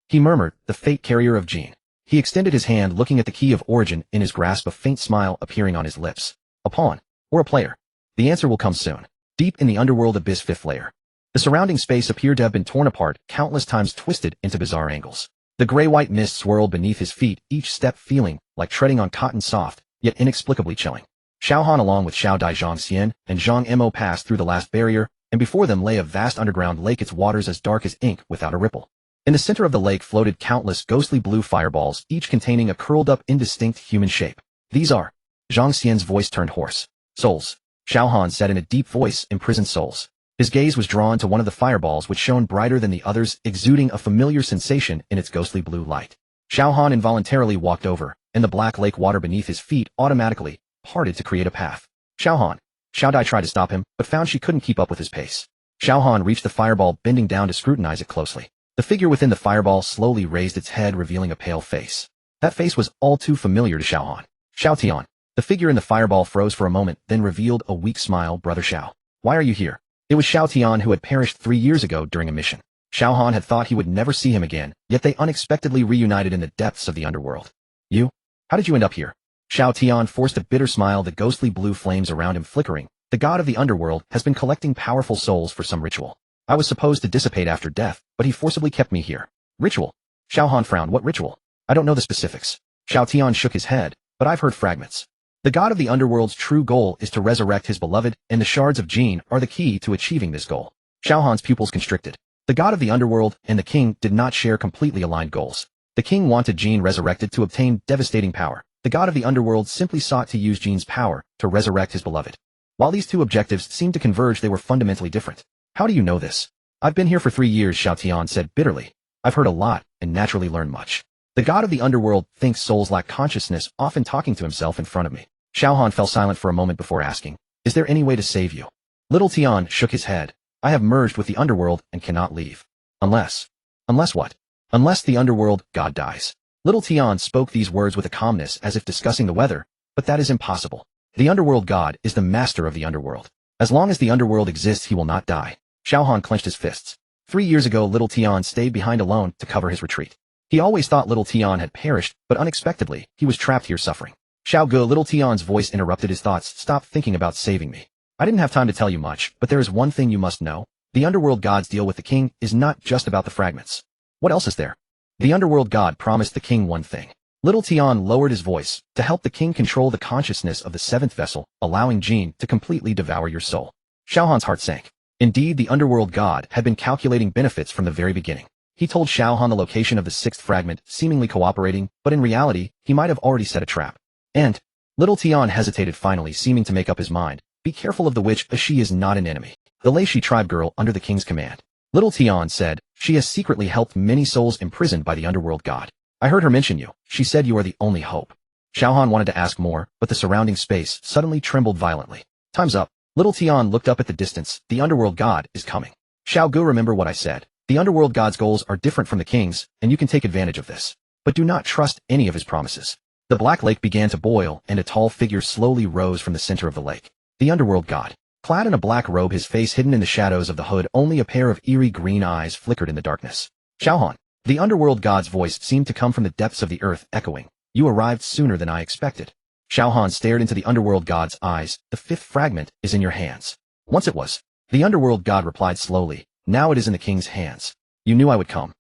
He murmured, the fate carrier of Jin. He extended his hand, looking at the key of origin in his grasp, a faint smile appearing on his lips. A pawn. Or a player. The answer will come soon. Deep in the underworld abyss 5th layer. The surrounding space appeared to have been torn apart, countless times twisted into bizarre angles. The gray-white mist swirled beneath his feet, each step feeling like treading on cotton, soft, yet inexplicably chilling. Xiao Han along with Xiao Dai Zhang Xian and Zhang Mo passed through the last barrier, and before them lay a vast underground lake, its waters as dark as ink without a ripple. In the center of the lake floated countless ghostly blue fireballs, each containing a curled-up, indistinct human shape. These are... Zhang Xian's voice turned hoarse. Souls. Xiao Han said in a deep voice, imprisoned souls. His gaze was drawn to one of the fireballs, which shone brighter than the others, exuding a familiar sensation in its ghostly blue light. Xiao Han involuntarily walked over, and the black lake water beneath his feet automatically parted to create a path. Xiao Han. Xiao Dai tried to stop him, but found she couldn't keep up with his pace. Xiao Han reached the fireball, bending down to scrutinize it closely. The figure within the fireball slowly raised its head, revealing a pale face. That face was all too familiar to Xiao Han. Xiao Tian. The figure in the fireball froze for a moment, then revealed a weak smile. Brother Xiao. Why are you here? It was Xiao Tian, who had perished 3 years ago during a mission. Xiao Han had thought he would never see him again, yet they unexpectedly reunited in the depths of the underworld. You? How did you end up here? Xiao Tian forced a bitter smile, the ghostly blue flames around him flickering. The god of the underworld has been collecting powerful souls for some ritual. I was supposed to dissipate after death, but he forcibly kept me here. Ritual? Xiao Han frowned. What ritual? I don't know the specifics. Xiao Tian shook his head, but I've heard fragments. The god of the underworld's true goal is to resurrect his beloved, and the shards of Jin are the key to achieving this goal. Xiao Han's pupils constricted. The god of the underworld and the king did not share completely aligned goals. The king wanted Jin resurrected to obtain devastating power. The god of the underworld simply sought to use Jin's power to resurrect his beloved. While these two objectives seemed to converge, they were fundamentally different. How do you know this? I've been here for 3 years, Xiao Tian said bitterly. I've heard a lot, and naturally learned much. The god of the underworld thinks souls lack consciousness, often talking to himself in front of me. Xiao Han fell silent for a moment before asking, is there any way to save you? Little Tian shook his head. I have merged with the underworld and cannot leave. Unless what? Unless the underworld god dies. Little Tian spoke these words with a calmness as if discussing the weather, but that is impossible. The underworld god is the master of the underworld. As long as the underworld exists, he will not die. Xiao Han clenched his fists. 3 years ago, Little Tian stayed behind alone to cover his retreat. He always thought Little Tian had perished, but unexpectedly, he was trapped here suffering. Xiao Ge, Little Tian's voice interrupted his thoughts. Stop thinking about saving me. I didn't have time to tell you much, but there is one thing you must know. The underworld god's deal with the king is not just about the fragments. What else is there? The underworld god promised the king one thing. Little Tian lowered his voice, to help the king control the consciousness of the 7th vessel, allowing Jin to completely devour your soul. Xiao Han's heart sank. Indeed, the underworld god had been calculating benefits from the very beginning. He told Xiao Han the location of the 6th fragment, seemingly cooperating, but in reality, he might have already set a trap. And, Little Tian hesitated, finally seeming to make up his mind. Be careful of the witch, as she is not an enemy. The Leishi tribe girl under the king's command. Little Tian said, she has secretly helped many souls imprisoned by the underworld god. I heard her mention you. She said you are the only hope. Xiao Han wanted to ask more, but the surrounding space suddenly trembled violently. Time's up. Little Tian looked up at the distance. The underworld god is coming. Xiao Gu, remember what I said. The underworld god's goals are different from the king's, and you can take advantage of this. But do not trust any of his promises. The black lake began to boil, and a tall figure slowly rose from the center of the lake. The underworld god. Clad in a black robe, his face hidden in the shadows of the hood, only a pair of eerie green eyes flickered in the darkness. Xiao Han. The underworld god's voice seemed to come from the depths of the earth, echoing. You arrived sooner than I expected. Xiao Han stared into the underworld god's eyes. The 5th fragment is in your hands. Once it was. The underworld god replied slowly. Now it is in the king's hands. You knew I would come.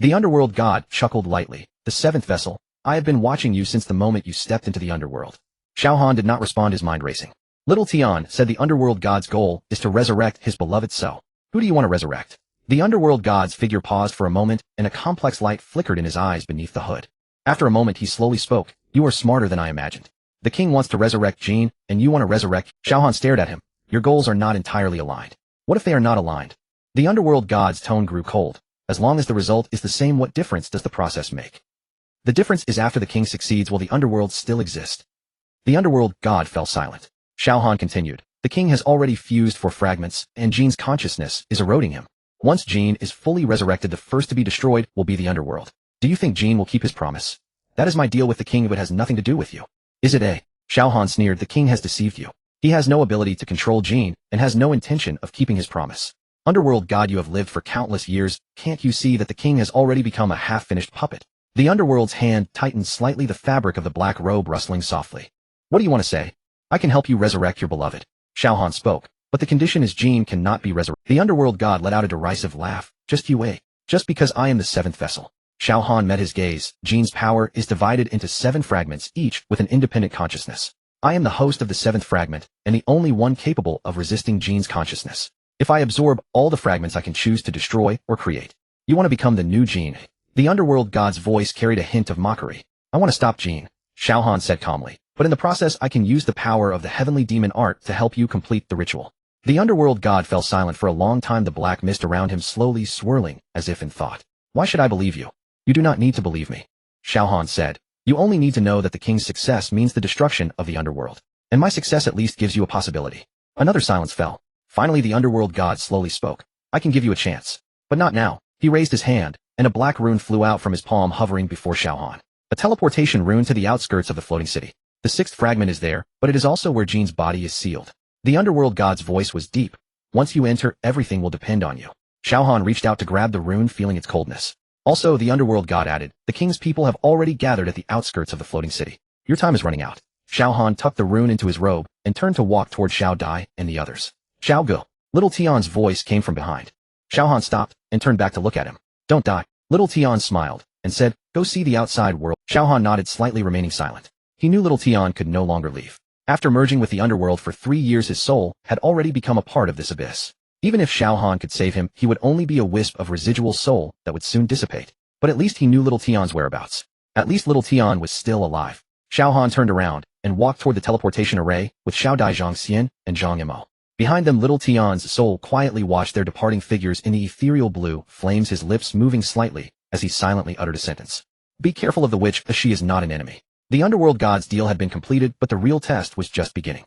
The underworld god chuckled lightly. The 7th vessel. I have been watching you since the moment you stepped into the underworld. Xiao Han did not respond, his mind racing. Little Tian said the underworld god's goal is to resurrect his beloved so. Who do you want to resurrect? The underworld god's figure paused for a moment, and a complex light flickered in his eyes beneath the hood. After a moment he slowly spoke. You are smarter than I imagined. The king wants to resurrect Jean, and you want to resurrect. Xiao Han stared at him. Your goals are not entirely aligned. What if they are not aligned? The underworld god's tone grew cold. As long as the result is the same, what difference does the process make? The difference is after the king succeeds, will the underworld still exist? The underworld god fell silent. Xiao Han continued. The king has already fused 4 fragments, and Jean's consciousness is eroding him. Once Jean is fully resurrected, the first to be destroyed will be the underworld. Do you think Jean will keep his promise? That is my deal with the king, but it has nothing to do with you. Is it a? Xiao Han sneered. The king has deceived you. He has no ability to control Jean, and has no intention of keeping his promise. Underworld god, you have lived for countless years. Can't you see that the king has already become a half-finished puppet? The underworld's hand tightened slightly, the fabric of the black robe rustling softly. What do you want to say? I can help you resurrect your beloved. Xiao Han spoke, but the condition is Jean cannot be resurrected. The underworld god let out a derisive laugh. Just you wait. Just because I am the 7th vessel. Xiao Han met his gaze. Jean's power is divided into 7 fragments, each with an independent consciousness. I am the host of the 7th fragment, and the only one capable of resisting Jean's consciousness. If I absorb all the fragments, I can choose to destroy or create. You want to become the new Jean? The underworld god's voice carried a hint of mockery. I want to stop Jean, Xiao Han said calmly, but in the process I can use the power of the heavenly demon art to help you complete the ritual. The underworld god fell silent for a long time, the black mist around him slowly swirling, as if in thought. Why should I believe you? You do not need to believe me, Xiao Han said. You only need to know that the king's success means the destruction of the underworld, and my success at least gives you a possibility. Another silence fell. Finally the underworld god slowly spoke. I can give you a chance, but not now. He raised his hand, and a black rune flew out from his palm, hovering before Xiao Han. A teleportation rune to the outskirts of the floating city. The 6th fragment is there, but it is also where Jean's body is sealed. The underworld god's voice was deep. Once you enter, everything will depend on you. Xiao Han reached out to grab the rune, feeling its coldness. Also, the underworld god added, the king's people have already gathered at the outskirts of the floating city. Your time is running out. Xiao Han tucked the rune into his robe, and turned to walk toward Xiao Dai and the others. Xiao Gu. Little Tian's voice came from behind. Xiao Han stopped, and turned back to look at him. Don't die. Little Tian smiled, and said, go see the outside world. Xiao Han nodded, slightly remaining silent. He knew little Tian could no longer leave. After merging with the underworld for 3 years, his soul had already become a part of this abyss. Even if Xiao Han could save him, he would only be a wisp of residual soul that would soon dissipate. But at least he knew little Tian's whereabouts. At least little Tian was still alive. Xiao Han turned around, and walked toward the teleportation array, with Xiao Dai, Zhang Xian, and Zhang Mo. Behind them, little Tian's soul quietly watched their departing figures in the ethereal blue flames, his lips moving slightly, as he silently uttered a sentence. Be careful of the witch, as she is not an enemy. The underworld god's deal had been completed, but the real test was just beginning.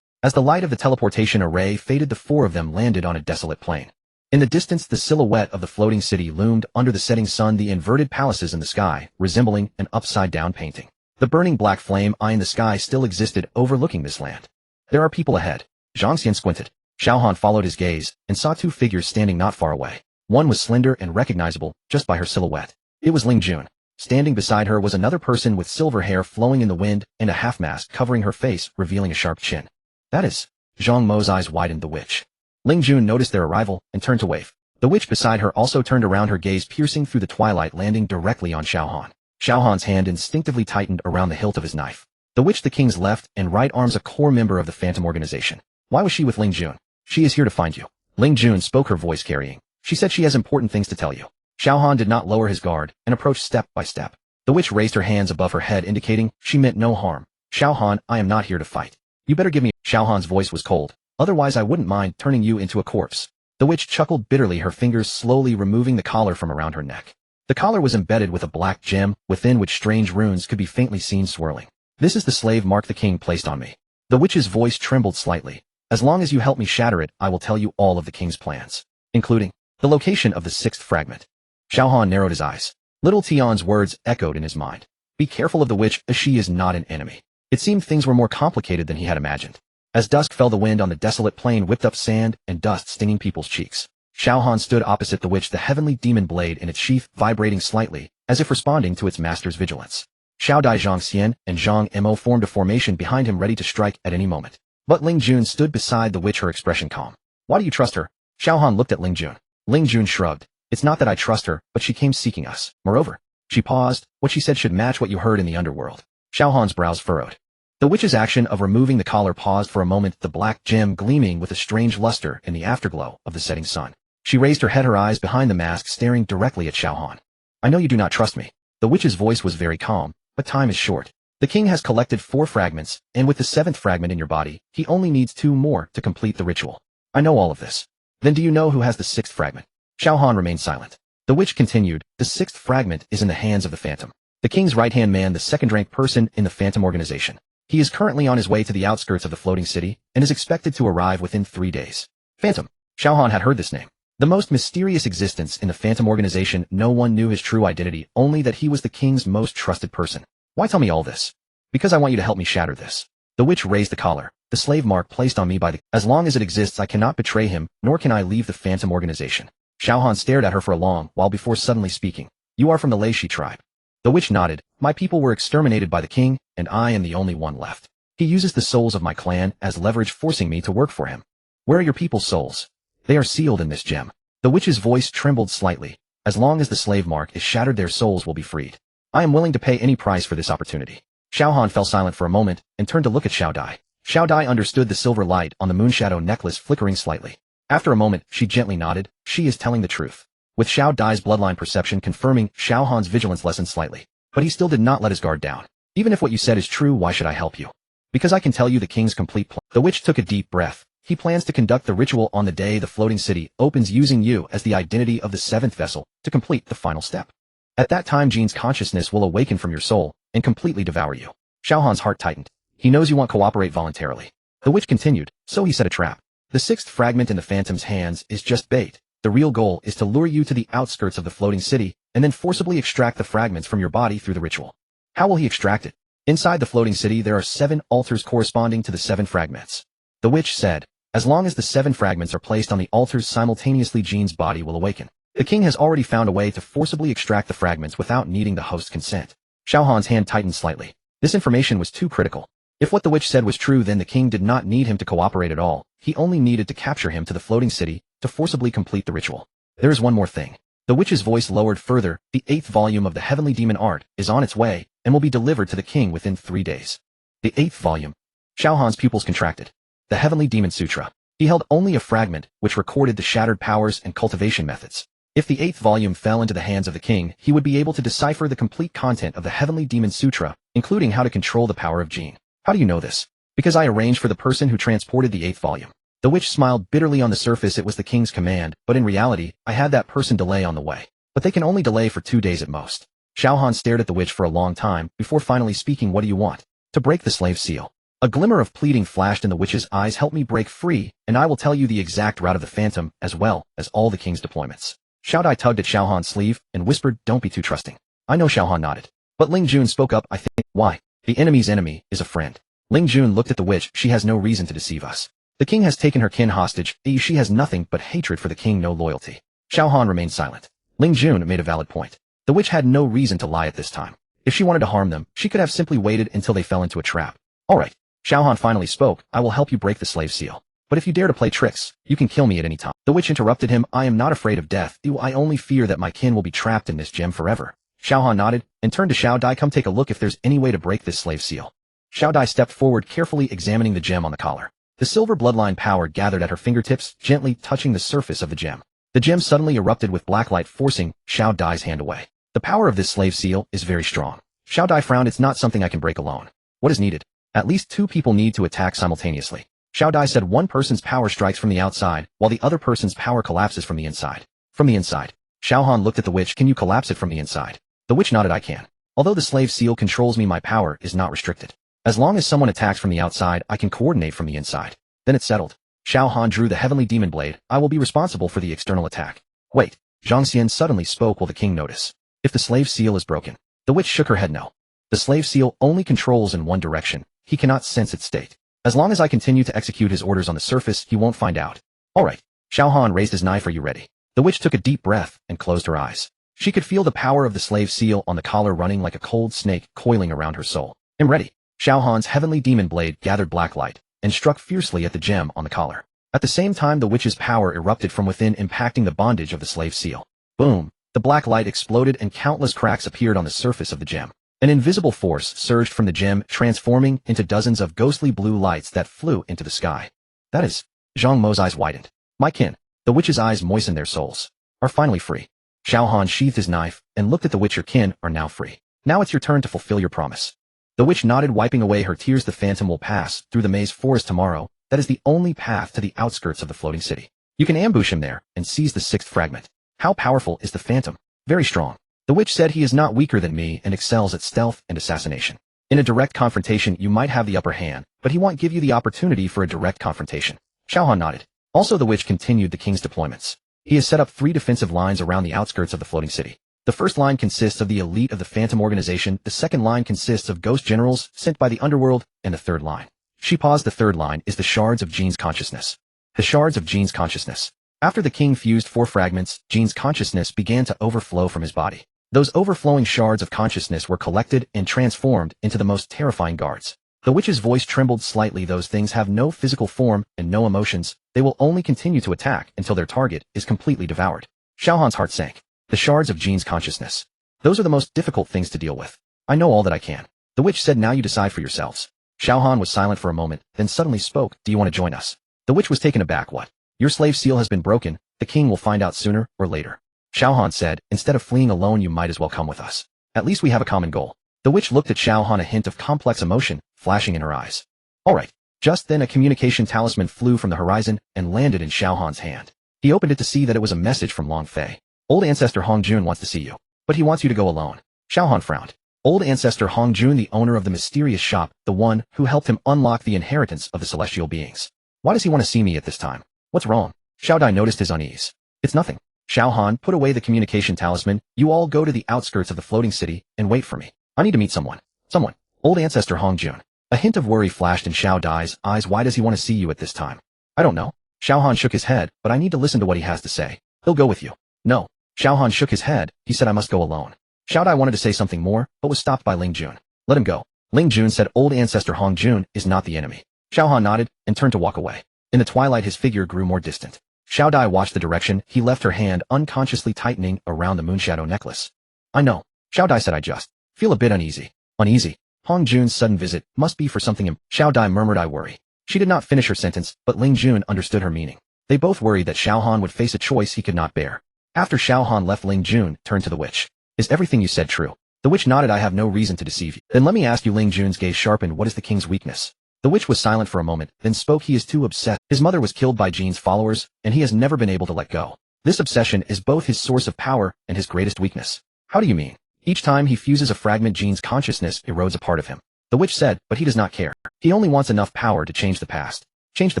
As the light of the teleportation array faded, the 4 of them landed on a desolate plain. In the distance, the silhouette of the floating city loomed under the setting sun, the inverted palaces in the sky, resembling an upside-down painting. The burning black flame eye in the sky still existed, overlooking this land. There are people ahead. Zhang Xian squinted. Xiao Han followed his gaze, and saw 2 figures standing not far away. One was slender and recognizable, just by her silhouette. It was Ling Jun. Standing beside her was another person with silver hair flowing in the wind, and a half-mask covering her face, revealing a sharp chin. That is. Zhang Mo's eyes widened. The witch. Ling Jun noticed their arrival, and turned to wave. The witch beside her also turned around, her gaze piercing through the twilight, landing directly on Xiao Han. Xiao Han's hand instinctively tightened around the hilt of his knife. The witch, the king's left and right arms, a core member of the Phantom Organization. Why was she with Ling Jun? She is here to find you. Ling Jun spoke, her voice carrying. She said she has important things to tell you. Xiao Han did not lower his guard, and approached step by step. The witch raised her hands above her head, indicating she meant no harm. Xiao Han, I am not here to fight. You better give me. Xiao Han's voice was cold. Otherwise I wouldn't mind turning you into a corpse. The witch chuckled bitterly, her fingers slowly removing the collar from around her neck. The collar was embedded with a black gem, within which strange runes could be faintly seen swirling. This is the slave mark the king placed on me. The witch's voice trembled slightly. As long as you help me shatter it, I will tell you all of the king's plans, including the location of the 6th fragment. Xiao Han narrowed his eyes. Little Tian's words echoed in his mind. Be careful of the witch, as she is not an enemy. It seemed things were more complicated than he had imagined. As dusk fell, the wind on the desolate plain whipped up sand and dust, stinging people's cheeks. Xiao Han stood opposite the witch, the heavenly demon blade in its sheath vibrating slightly, as if responding to its master's vigilance. Xiao Dai, Zhang Xian, and Zhang Mo formed a formation behind him, ready to strike at any moment. But Ling Jun stood beside the witch, her expression calm. Why do you trust her? Xiao Han looked at Ling Jun. Ling Jun shrugged. It's not that I trust her, but she came seeking us. Moreover, she paused. What she said should match what you heard in the underworld. Xiao Han's brows furrowed. The witch's action of removing the collar paused for a moment, the black gem gleaming with a strange luster in the afterglow of the setting sun. She raised her head, her eyes behind the mask staring directly at Xiao Han. I know you do not trust me. The witch's voice was very calm, but time is short. The king has collected 4 fragments, and with the 7th fragment in your body, he only needs 2 more to complete the ritual. I know all of this. Then do you know who has the 6th fragment? Xiao Han remained silent. The witch continued, the 6th fragment is in the hands of the Phantom. The king's right-hand man, the second-ranked person in the Phantom organization. He is currently on his way to the outskirts of the floating city, and is expected to arrive within 3 days. Phantom. Xiao Han had heard this name. The most mysterious existence in the Phantom organization. No one knew his true identity, only that he was the king's most trusted person. Why tell me all this? Because I want you to help me shatter this. The witch raised the collar, the slave mark placed on me by the... As long as it exists, I cannot betray him, nor can I leave the Phantom organization. Xiao Han stared at her for a long while before suddenly speaking. You are from the Leishi tribe. The witch nodded. My people were exterminated by the king, and I am the only one left. He uses the souls of my clan as leverage, forcing me to work for him. Where are your people's souls? They are sealed in this gem. The witch's voice trembled slightly. As long as the slave mark is shattered, their souls will be freed. I am willing to pay any price for this opportunity. Xiao Han fell silent for a moment and turned to look at Xiao Dai. Xiao Dai understood the silver light on the moonshadow necklace flickering slightly. After a moment, she gently nodded. She is telling the truth. With Xiao Dai's bloodline perception confirming, Xiao Han's vigilance lessened slightly. But he still did not let his guard down. Even if what you said is true, why should I help you? Because I can tell you the king's complete plan. The witch took a deep breath. He plans to conduct the ritual on the day the floating city opens, using you as the identity of the 7th vessel to complete the final step. At that time, Jean's consciousness will awaken from your soul and completely devour you. Xiao Han's heart tightened. He knows you won't cooperate voluntarily. The witch continued, so he set a trap. The 6th fragment in the Phantom's hands is just bait. The real goal is to lure you to the outskirts of the floating city and then forcibly extract the fragments from your body through the ritual. How will he extract it? Inside the floating city, there are 7 altars corresponding to the 7 fragments. The witch said, as long as the 7 fragments are placed on the altars simultaneously, Jean's body will awaken. The king has already found a way to forcibly extract the fragments without needing the host's consent. Xiao Han's hand tightened slightly. This information was too critical. If what the witch said was true, then the king did not need him to cooperate at all. He only needed to capture him to the floating city to forcibly complete the ritual. There is one more thing. The witch's voice lowered further. The 8th volume of the Heavenly Demon Art is on its way and will be delivered to the king within 3 days. The 8th volume. Xiao Han's pupils contracted. The Heavenly Demon Sutra. He held only a fragment, which recorded the shattered powers and cultivation methods. If the 8th volume fell into the hands of the king, he would be able to decipher the complete content of the Heavenly Demon Sutra, including how to control the power of Jean. How do you know this? Because I arranged for the person who transported the 8th volume. The witch smiled bitterly. On the surface, it was the king's command, but in reality, I had that person delay on the way. But they can only delay for 2 days at most. Xiao Han stared at the witch for a long time, before finally speaking. What do you want? To break the slave seal. A glimmer of pleading flashed in the witch's eyes. Help me break free, and I will tell you the exact route of the Phantom, as well as all the king's deployments. Xiao Dai tugged at Xiao Han's sleeve, and whispered, don't be too trusting. I know. Xiao Han nodded. But Ling Jun spoke up. I think. Why? The enemy's enemy is a friend. Ling Jun looked at the witch. She has no reason to deceive us. The king has taken her kin hostage. She has nothing but hatred for the king, no loyalty. Xiao Han remained silent. Ling Jun made a valid point. The witch had no reason to lie at this time. If she wanted to harm them, she could have simply waited until they fell into a trap. All right. Xiao Han finally spoke. I will help you break the slave seal. But if you dare to play tricks, you can kill me at any time. The witch interrupted him. I am not afraid of death. I only fear that my kin will be trapped in this gem forever. Xiao Han nodded and turned to Xiao Dai. Come take a look if there's any way to break this slave seal. Xiao Dai stepped forward, carefully examining the gem on the collar. The silver bloodline power gathered at her fingertips, gently touching the surface of the gem. The gem suddenly erupted with black light, forcing Xiao Dai's hand away. The power of this slave seal is very strong. Xiao Dai frowned. It's not something I can break alone. What is needed? At least 2 people need to attack simultaneously. Xiao Dai said. One person's power strikes from the outside, while the other person's power collapses from the inside. From the inside. Xiao Han looked at the witch. Can you collapse it from the inside? The witch nodded. I can. Although the slave seal controls me, my power is not restricted. As long as someone attacks from the outside, I can coordinate from the inside. Then it's settled. Xiao Han drew the heavenly demon blade. I will be responsible for the external attack. Wait. Zhang Xian suddenly spoke. Will the king notice if the slave seal is broken? The witch shook her head. No. The slave seal only controls in one direction. He cannot sense its state. As long as I continue to execute his orders on the surface, he won't find out. All right. Xiao Han raised his knife. Are you ready? The witch took a deep breath and closed her eyes. She could feel the power of the slave seal on the collar running like a cold snake coiling around her soul. I'm ready. Xiao Han's heavenly demon blade gathered black light and struck fiercely at the gem on the collar. At the same time, the witch's power erupted from within, impacting the bondage of the slave seal. Boom! The black light exploded and countless cracks appeared on the surface of the gem. An invisible force surged from the gem, transforming into dozens of ghostly blue lights that flew into the sky. That is... Zhang Mo's eyes widened. My kin. The witch's eyes moistened. Their souls are finally free. Xiao Han sheathed his knife and looked at the witch. Your kin are now free. Now it's your turn to fulfill your promise. The witch nodded, wiping away her tears. The phantom will pass through the maze forest tomorrow. That is the only path to the outskirts of the floating city. You can ambush him there and seize the sixth fragment. How powerful is the phantom? Very strong. The witch said he is not weaker than me and excels at stealth and assassination. In a direct confrontation you might have the upper hand, but he won't give you the opportunity for a direct confrontation. Xiao Han nodded. Also the witch continued the king's deployments. He has set up 3 defensive lines around the outskirts of the floating city. The first line consists of the elite of the Phantom organization, the second line consists of ghost generals sent by the underworld, and the third line. She paused. The third line is the shards of Jean's consciousness. The shards of Jean's consciousness. After the king fused 4 fragments, Jean's consciousness began to overflow from his body. Those overflowing shards of consciousness were collected and transformed into the most terrifying guards. The witch's voice trembled slightly. Those things have no physical form and no emotions. They will only continue to attack until their target is completely devoured. Xiao Han's heart sank. The shards of Jean's consciousness. Those are the most difficult things to deal with. I know all that I can. The witch said, now you decide for yourselves. Xiao Han was silent for a moment, then suddenly spoke. Do you want to join us? The witch was taken aback. What? Your slave seal has been broken. The king will find out sooner or later. Xiao Han said, instead of fleeing alone you might as well come with us. At least we have a common goal. The witch looked at Xiao Han, a hint of complex emotion flashing in her eyes. Alright. Just then a communication talisman flew from the horizon and landed in Xiao Han's hand. He opened it to see that it was a message from Long Fei. Old Ancestor Hong Jun wants to see you. But he wants you to go alone. Xiao Han frowned. Old Ancestor Hong Jun, the owner of the mysterious shop, the one who helped him unlock the inheritance of the celestial beings. Why does he want to see me at this time? What's wrong? Xiao Dai noticed his unease. It's nothing. Xiao Han, put away the communication talisman. You all go to the outskirts of the floating city and wait for me. I need to meet someone. Someone. Old Ancestor Hong Jun. A hint of worry flashed in Xiao Dai's eyes. Why does he want to see you at this time? I don't know. Xiao Han shook his head, but I need to listen to what he has to say. He'll go with you. No. Xiao Han shook his head. He said I must go alone. Xiao Dai wanted to say something more, but was stopped by Ling Jun. Let him go. Ling Jun said Old Ancestor Hong Jun is not the enemy. Xiao Han nodded and turned to walk away. In the twilight his figure grew more distant. Xiao Dai watched the direction. He left her hand unconsciously tightening around the moonshadow necklace. I know. Xiao Dai said I just feel a bit uneasy. Uneasy? Hong Jun's sudden visit must be for something Xiao Dai murmured. I worry. She did not finish her sentence, but Ling Jun understood her meaning. They both worried that Xiao Han would face a choice he could not bear. After Xiao Han left, Ling Jun turned to the witch. Is everything you said true? The witch nodded. I have no reason to deceive you. Then let me ask you. Ling Jun's gaze sharpened. What is the king's weakness? The witch was silent for a moment, then spoke. He is too obsessed. His mother was killed by Jean's followers, and he has never been able to let go. This obsession is both his source of power and his greatest weakness. How do you mean? Each time he fuses a fragment, Jean's consciousness erodes a part of him. The witch said, but he does not care. He only wants enough power to change the past. Change the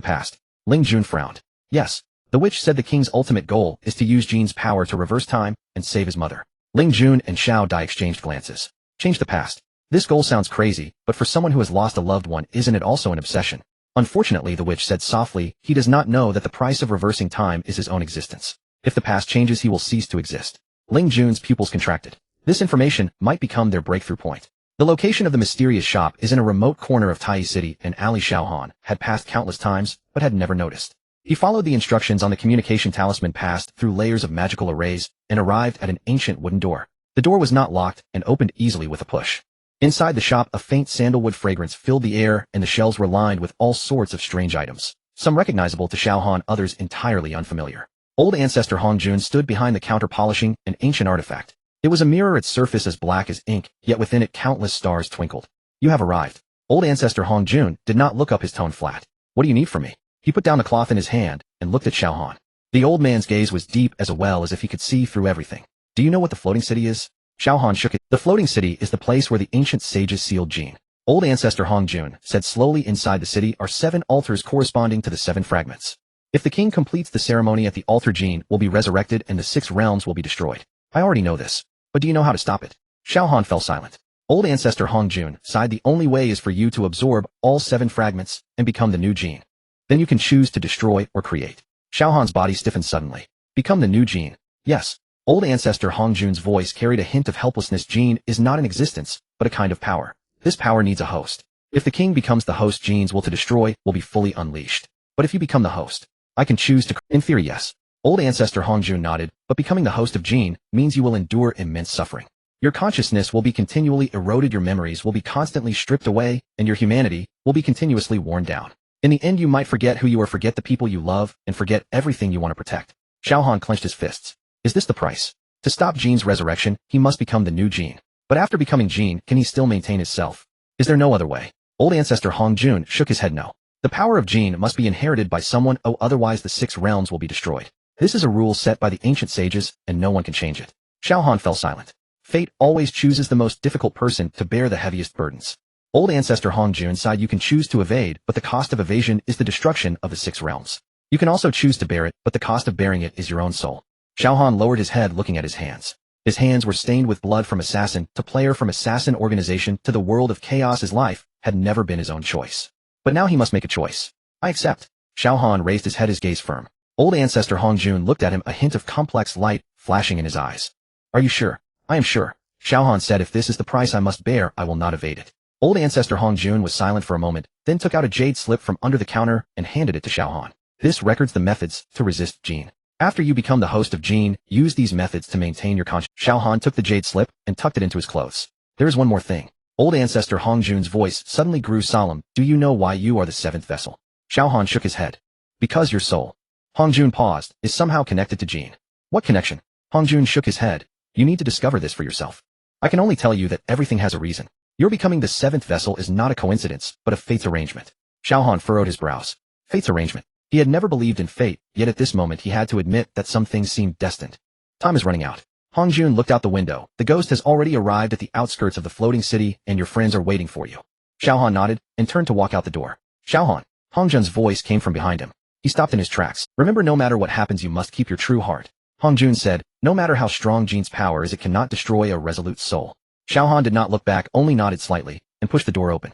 past. Ling Jun frowned. Yes. The witch said the king's ultimate goal is to use Jean's power to reverse time and save his mother. Ling Jun and Xiao Dai exchanged glances. Change the past. This goal sounds crazy, but for someone who has lost a loved one, isn't it also an obsession? Unfortunately, the witch said softly, he does not know that the price of reversing time is his own existence. If the past changes, he will cease to exist. Ling Jun's pupils contracted. This information might become their breakthrough point. The location of the mysterious shop is in a remote corner of Tai City, and Ali Xiao Han had passed countless times, but had never noticed. He followed the instructions on the communication talisman, passed through layers of magical arrays, and arrived at an ancient wooden door. The door was not locked and opened easily with a push. Inside the shop, a faint sandalwood fragrance filled the air, and the shelves were lined with all sorts of strange items. Some recognizable to Xiao Han, others entirely unfamiliar. Old Ancestor Hong Jun stood behind the counter polishing an ancient artifact. It was a mirror, its surface as black as ink, yet within it countless stars twinkled. You have arrived. Old Ancestor Hong Jun did not look up, his tone flat. What do you need from me? He put down the cloth in his hand and looked at Xiao Han. The old man's gaze was deep as a well, as if he could see through everything. Do you know what the floating city is? Xiao Han shook it. The floating city is the place where the ancient sages sealed Jean. Old Ancestor Hong Jun said slowly. Inside the city are 7 altars corresponding to the 7 fragments. If the king completes the ceremony at the altar, Jean will be resurrected and the 6 realms will be destroyed. I already know this. But do you know how to stop it? Xiao Han fell silent. Old Ancestor Hong Jun sighed. The only way is for you to absorb all 7 fragments and become the new Jean. Then you can choose to destroy or create. Xiao Han's body stiffened suddenly. Become the new Jean. Yes. Old Ancestor Hong Jun's voice carried a hint of helplessness. Jean is not an existence, but a kind of power. This power needs a host. If the king becomes the host, Jean's will to destroy will be fully unleashed. But if you become the host, I can choose to. In theory, yes. Old Ancestor Hong Jun nodded, but becoming the host of Jean means you will endure immense suffering. Your consciousness will be continually eroded, your memories will be constantly stripped away, and your humanity will be continuously worn down. In the end, you might forget who you are, forget the people you love, and forget everything you want to protect. Xiao Han clenched his fists. Is this the price? To stop Jean's resurrection, he must become the new Jean. But after becoming Jean, can he still maintain his self? Is there no other way? Old ancestor Hong Jun shook his head no. The power of Jin must be inherited by someone, otherwise the 6 realms will be destroyed. This is a rule set by the ancient sages, and no one can change it. Xiao Han fell silent. Fate always chooses the most difficult person to bear the heaviest burdens. Old ancestor Hong Jun sighed. You can choose to evade, but the cost of evasion is the destruction of the 6 realms. You can also choose to bear it, but the cost of bearing it is your own soul. Xiao Han lowered his head, looking at his hands. His hands were stained with blood. From assassin to player, from assassin organization to the world of chaos. His life had never been his own choice. But now he must make a choice. I accept. Xiao Han raised his head, his gaze firm. Old ancestor Hong Jun looked at him, a hint of complex light flashing in his eyes. Are you sure? I am sure. Xiao Han said, if this is the price I must bear, I will not evade it. Old ancestor Hong Jun was silent for a moment, then took out a jade slip from under the counter and handed it to Xiao Han. This records the methods to resist Jin. After you become the host of Jin, use these methods to maintain your conscience. Xiao Han took the jade slip and tucked it into his clothes. There is one more thing. Old ancestor Hong Jun's voice suddenly grew solemn. Do you know why you are the 7th vessel? Xiao Han shook his head. Because your soul. Hong Jun paused, is somehow connected to Jin. What connection? Hong Jun shook his head. You need to discover this for yourself. I can only tell you that everything has a reason. Your becoming the 7th vessel is not a coincidence, but a fate's arrangement. Xiao Han furrowed his brows. Fate's arrangement. He had never believed in fate, yet at this moment he had to admit that some things seemed destined. Time is running out. Hong Jun looked out the window. The ghost has already arrived at the outskirts of the floating city, and your friends are waiting for you. Xiao Han nodded and turned to walk out the door. Xiao Han. Hong Jun's voice came from behind him. He stopped in his tracks. Remember, no matter what happens, you must keep your true heart. Hong Jun said, no matter how strong Jin's power is, it cannot destroy a resolute soul. Xiao Han did not look back, only nodded slightly, and pushed the door open.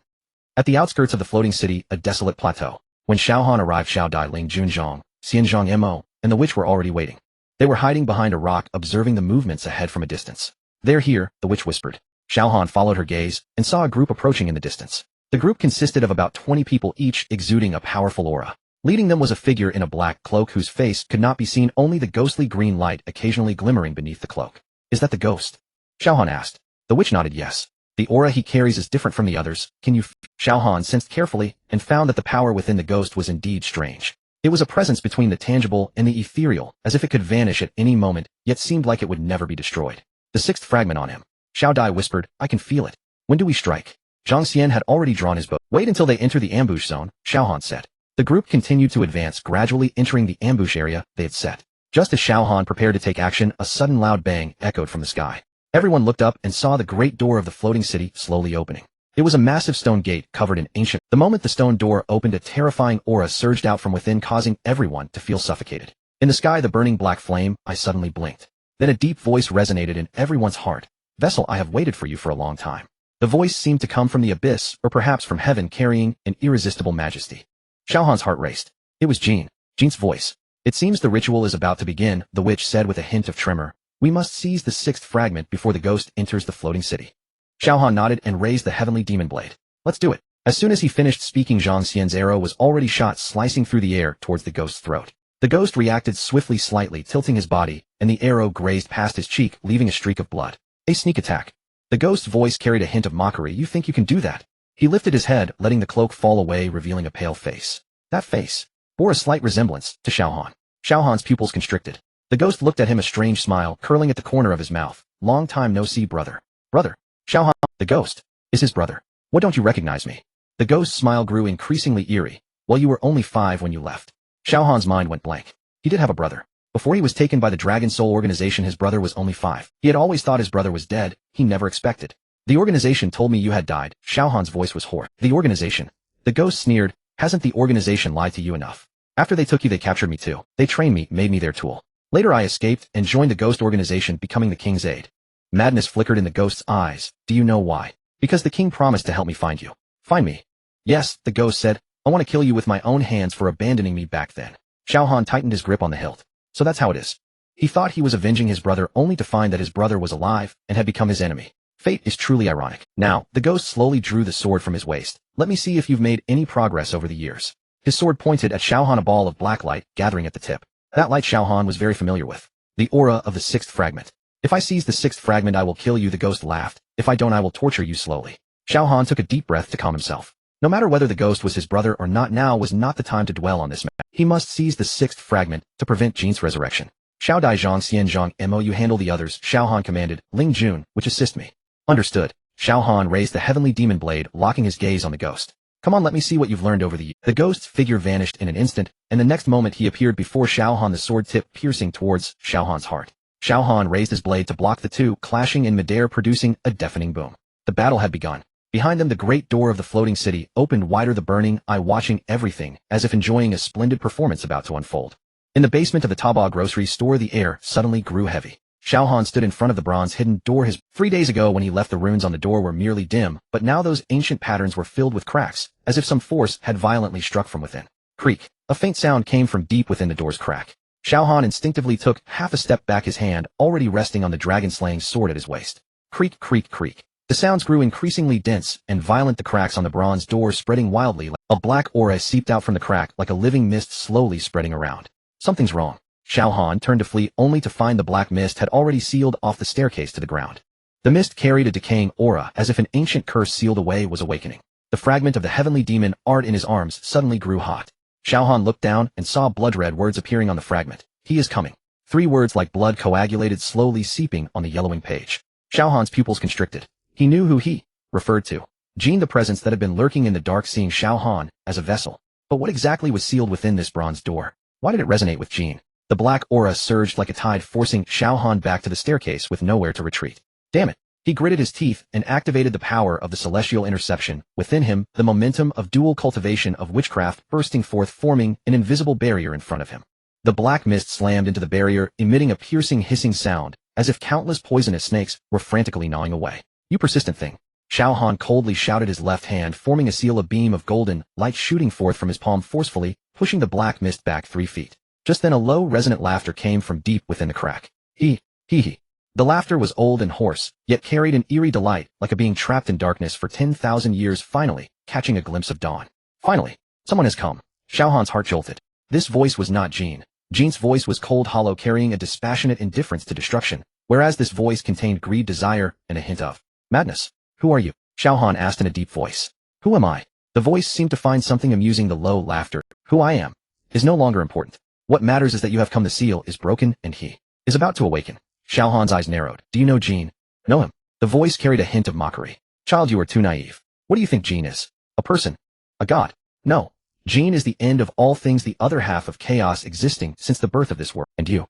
At the outskirts of the floating city, a desolate plateau. When Xiao Han arrived, Xiao Dai, Ling Junzhong, Xianzhong Mo, and the witch were already waiting. They were hiding behind a rock, observing the movements ahead from a distance. They're here, the witch whispered. Xiao Han followed her gaze, and saw a group approaching in the distance. The group consisted of about 20 people, each exuding a powerful aura. Leading them was a figure in a black cloak whose face could not be seen, only the ghostly green light occasionally glimmering beneath the cloak. Is that the ghost? Xiao Han asked. The witch nodded yes. The aura he carries is different from the others. Can you Xiao Han sensed carefully, and found that the power within the ghost was indeed strange. It was a presence between the tangible and the ethereal, as if it could vanish at any moment, yet seemed like it would never be destroyed. The 6th fragment on him. Xiao Dai whispered, I can feel it. When do we strike? Zhang Xian had already drawn his bow. Wait until they enter the ambush zone, Xiao Han said. The group continued to advance, gradually entering the ambush area they had set. Just as Xiao Han prepared to take action, a sudden loud bang echoed from the sky. Everyone looked up and saw the great door of the floating city slowly opening. It was a massive stone gate covered in ancient. The moment the stone door opened, a terrifying aura surged out from within, causing everyone to feel suffocated. In the sky, the burning black flame, I suddenly blinked. Then a deep voice resonated in everyone's heart. Vessel, I have waited for you for a long time. The voice seemed to come from the abyss, or perhaps from heaven, carrying an irresistible majesty. Xiao Han's heart raced. It was Jin. Jin's voice. It seems the ritual is about to begin, the witch said with a hint of tremor. We must seize the 6th fragment before the ghost enters the floating city. Xiao Han nodded and raised the heavenly demon blade. Let's do it. As soon as he finished speaking, Zhang Xian's arrow was already shot, slicing through the air towards the ghost's throat. The ghost reacted swiftly, slightly tilting his body, and the arrow grazed past his cheek, leaving a streak of blood. A sneak attack. The ghost's voice carried a hint of mockery. You think you can do that? He lifted his head, letting the cloak fall away, revealing a pale face. That face bore a slight resemblance to Xiao Han. Xiao Han's pupils constricted. The ghost looked at him, a strange smile curling at the corner of his mouth. Long time no see, brother. Brother. Xiao Han, the ghost, is his brother. What, don't you recognize me? The ghost's smile grew increasingly eerie. Well, you were only 5 when you left. Xiao Han's mind went blank. He did have a brother. Before he was taken by the Dragon Soul organization, his brother was only 5. He had always thought his brother was dead. He never expected. The organization told me you had died. Xiao Han's voice was hoarse. The organization. The ghost sneered. Hasn't the organization lied to you enough? After they took you, they captured me too. They trained me, made me their tool. Later I escaped and joined the ghost organization, becoming the king's aide. Madness flickered in the ghost's eyes. Do you know why? Because the king promised to help me find you. Find me? Yes, the ghost said. I want to kill you with my own hands for abandoning me back then. Xiao Han tightened his grip on the hilt. So that's how it is. He thought he was avenging his brother, only to find that his brother was alive and had become his enemy. Fate is truly ironic. Now, the ghost slowly drew the sword from his waist. Let me see if you've made any progress over the years. His sword pointed at Xiao Han, a ball of black light gathering at the tip. That light Xiao Han was very familiar with. The aura of the 6th fragment. If I seize the 6th fragment, I will kill you, the ghost laughed. If I don't, I will torture you slowly. Xiao Han took a deep breath to calm himself. No matter whether the ghost was his brother or not, now was not the time to dwell on this matter. He must seize the 6th fragment to prevent Jin's resurrection. Xiao Dai, Zhang Xianzhong Mo, you handle the others, Xiao Han commanded. Ling Jun, which assist me. Understood. Xiao Han raised the heavenly demon blade, locking his gaze on the ghost. Come on, let me see what you've learned over the years. The ghost's figure vanished in an instant, and the next moment he appeared before Xiao Han, the sword tip piercing towards Xiao Han's heart. Xiao Han raised his blade to block the two, clashing in midair, producing a deafening boom. The battle had begun. Behind them, the great door of the floating city opened wider, the burning eye watching everything, as if enjoying a splendid performance about to unfold. In the basement of the Taba grocery store, the air suddenly grew heavy. Xiao Han stood in front of the bronze-hidden door. 3 days ago when he left, the runes on the door were merely dim, but now those ancient patterns were filled with cracks, as if some force had violently struck from within. Creak. A faint sound came from deep within the door's crack. Xiao Han instinctively took half a step back, his hand already resting on the dragon-slaying sword at his waist. Creak, creak, creak. The sounds grew increasingly dense and violent, the cracks on the bronze door spreading wildly. A black aura seeped out from the crack like a living mist, slowly spreading around. Something's wrong. Xiao Han turned to flee, only to find the black mist had already sealed off the staircase to the ground. The mist carried a decaying aura, as if an ancient curse sealed away was awakening. The fragment of the heavenly demon art in his arms suddenly grew hot. Xiao Han looked down and saw blood-red words appearing on the fragment. He is coming. 3 words like blood coagulated, slowly seeping on the yellowing page. Xiao Han's pupils constricted. He knew who he referred to. Jin, the presence that had been lurking in the dark, seeing Xiao Han as a vessel. But what exactly was sealed within this bronze door? Why did it resonate with Jin? The black aura surged like a tide, forcing Xiao Han back to the staircase with nowhere to retreat. Damn it. He gritted his teeth and activated the power of the celestial interception. Within him, the momentum of dual cultivation of witchcraft bursting forth, forming an invisible barrier in front of him. The black mist slammed into the barrier, emitting a piercing hissing sound, as if countless poisonous snakes were frantically gnawing away. You persistent thing. Xiao Han coldly shouted, his left hand forming a seal, a beam of golden light shooting forth from his palm, forcefully pushing the black mist back 3 feet. Just then a low, resonant laughter came from deep within the crack. He. The laughter was old and hoarse, yet carried an eerie delight, like a being trapped in darkness for 10,000 years, finally catching a glimpse of dawn. Finally, someone has come. Xiao Han's heart jolted. This voice was not Jin. Jin's voice was cold, hollow, carrying a dispassionate indifference to destruction, whereas this voice contained greed, desire, and a hint of madness. Who are you? Xiao Han asked in a deep voice. Who am I? The voice seemed to find something amusing. The low laughter. Who I am is no longer important. What matters is that you have come. The seal is broken, and he is about to awaken. Xiao Han's eyes narrowed. Do you know Jin? Know him? The voice carried a hint of mockery. Child, you are too naive. What do you think Jin is? A person? A god? No. Jin is the end of all things, the other half of chaos existing since the birth of this world. And you?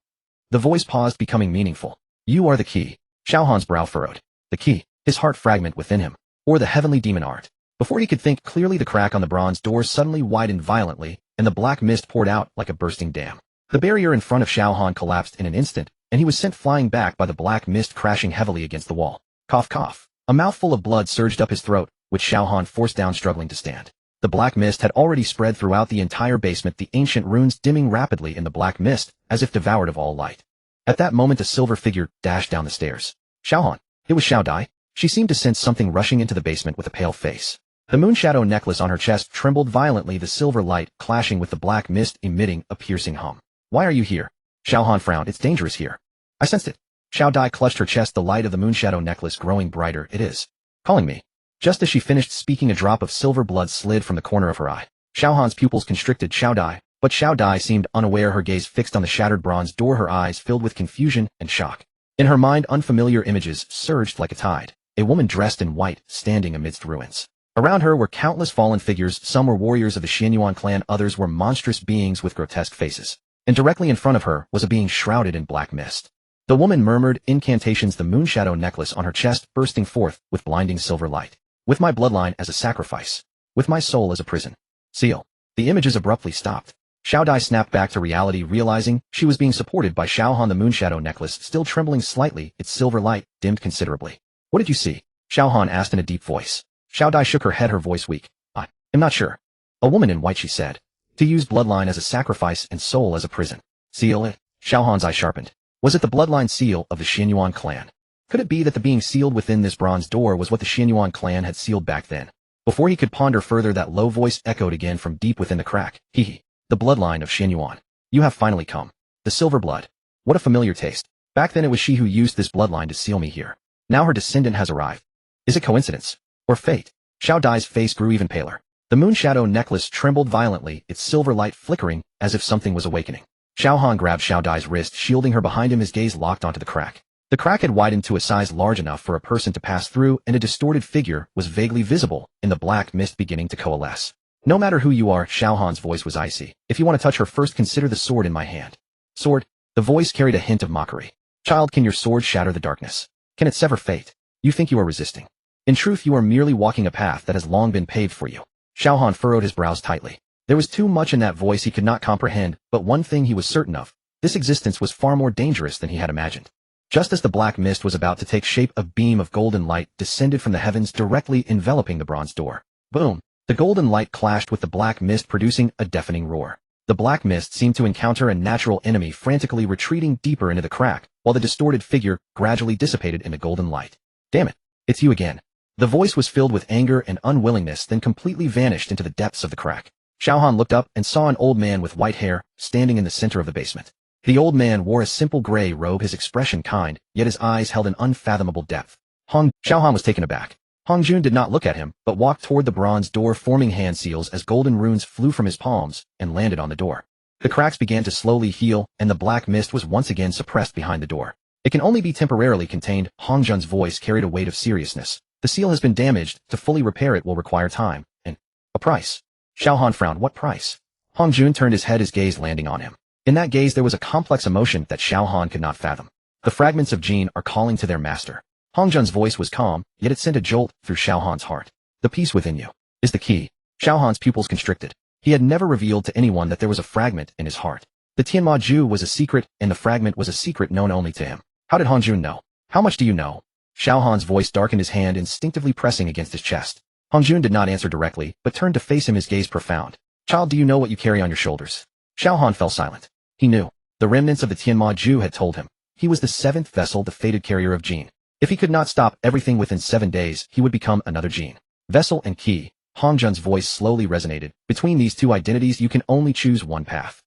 The voice paused, becoming meaningful. You are the key. Xiao Han's brow furrowed. The key. His heart fragment within him. Or the heavenly demon art. Before he could think clearly, the crack on the bronze door suddenly widened violently, and the black mist poured out like a bursting dam. The barrier in front of Xiao Han collapsed in an instant, and he was sent flying back by the black mist, crashing heavily against the wall. Cough, cough. A mouthful of blood surged up his throat, which Xiao Han forced down, struggling to stand. The black mist had already spread throughout the entire basement, the ancient runes dimming rapidly in the black mist, as if devoured of all light. At that moment, a silver figure dashed down the stairs. Xiao Han. It was Xiao Dai. She seemed to sense something rushing into the basement with a pale face. The moonshadow necklace on her chest trembled violently, the silver light clashing with the black mist, emitting a piercing hum. Why are you here? Xiao Han frowned. It's dangerous here. I sensed it. Xiao Dai clutched her chest, the light of the moonshadow necklace growing brighter. It is calling me. Just as she finished speaking, a drop of silver blood slid from the corner of her eye. Xiao Han's pupils constricted. Xiao Dai. But Xiao Dai seemed unaware, her gaze fixed on the shattered bronze door, her eyes filled with confusion and shock. In her mind, unfamiliar images surged like a tide. A woman dressed in white, standing amidst ruins. Around her were countless fallen figures. Some were warriors of the Xianyuan clan, others were monstrous beings with grotesque faces. And directly in front of her was a being shrouded in black mist. The woman murmured incantations, the moonshadow necklace on her chest bursting forth with blinding silver light. With my bloodline as a sacrifice. With my soul as a prison. Seal. The images abruptly stopped. Xiao Dai snapped back to reality, realizing she was being supported by Xiao Han. The moonshadow necklace still trembling slightly, its silver light dimmed considerably. What did you see? Xiao Han asked in a deep voice. Xiao Dai shook her head, her voice weak. I am not sure. A woman in white, she said. To use bloodline as a sacrifice and soul as a prison. Seal it? Xiao Han's eye sharpened. Was it the bloodline seal of the Xianyuan clan? Could it be that the being sealed within this bronze door was what the Xianyuan clan had sealed back then? Before he could ponder further, that low voice echoed again from deep within the crack. The bloodline of Xianyuan. You have finally come. The silver blood. What a familiar taste. Back then it was she who used this bloodline to seal me here. Now her descendant has arrived. Is it coincidence? Or fate? Xiao Dai's face grew even paler. The moonshadow necklace trembled violently, its silver light flickering, as if something was awakening. Xiao Han grabbed Xiao Dai's wrist, shielding her behind him, his gaze locked onto the crack. The crack had widened to a size large enough for a person to pass through, and a distorted figure was vaguely visible in the black mist beginning to coalesce. No matter who you are, Xiao Han's voice was icy. If you want to touch her first, consider the sword in my hand. Sword? The voice carried a hint of mockery. Child, can your sword shatter the darkness? Can it sever fate? You think you are resisting. In truth, you are merely walking a path that has long been paved for you. Xiao Han furrowed his brows tightly. There was too much in that voice he could not comprehend, but one thing he was certain of. This existence was far more dangerous than he had imagined. Just as the black mist was about to take shape, a beam of golden light descended from the heavens, directly enveloping the bronze door. Boom! The golden light clashed with the black mist, producing a deafening roar. The black mist seemed to encounter a natural enemy, frantically retreating deeper into the crack, while the distorted figure gradually dissipated in the golden light. Damn it! It's you again. The voice was filled with anger and unwillingness, then completely vanished into the depths of the crack. Xiao Han looked up and saw an old man with white hair standing in the center of the basement. The old man wore a simple gray robe, his expression kind, yet his eyes held an unfathomable depth. Xiao Han was taken aback. Hong Jun did not look at him, but walked toward the bronze door, forming hand seals as golden runes flew from his palms and landed on the door. The cracks began to slowly heal, and the black mist was once again suppressed behind the door. It can only be temporarily contained. Hong Jun's voice carried a weight of seriousness. The seal has been damaged. To fully repair it will require time and a price. Xiao Han frowned. What price? Hong Jun turned his head, his gaze landing on him. In that gaze there was a complex emotion that Xiao Han could not fathom. The fragments of Jin are calling to their master. Hong Jun's voice was calm, yet it sent a jolt through Xiao Han's heart. The peace within you is the key. Xiao Han's pupils constricted. He had never revealed to anyone that there was a fragment in his heart. The Tianma Ju was a secret, and the fragment was a secret known only to him. How did Hong Jun know? How much do you know? Xiao Han's voice darkened, his hand instinctively pressing against his chest. Hong Jun did not answer directly, but turned to face him, his gaze profound. Child, do you know what you carry on your shoulders? Xiao Han fell silent. He knew. The remnants of the Tianma Ju had told him. He was the seventh vessel, the fated carrier of Jin. If he could not stop everything within 7 days, he would become another Jin. Vessel and key. Hong Jun's voice slowly resonated. Between these two identities, you can only choose one path.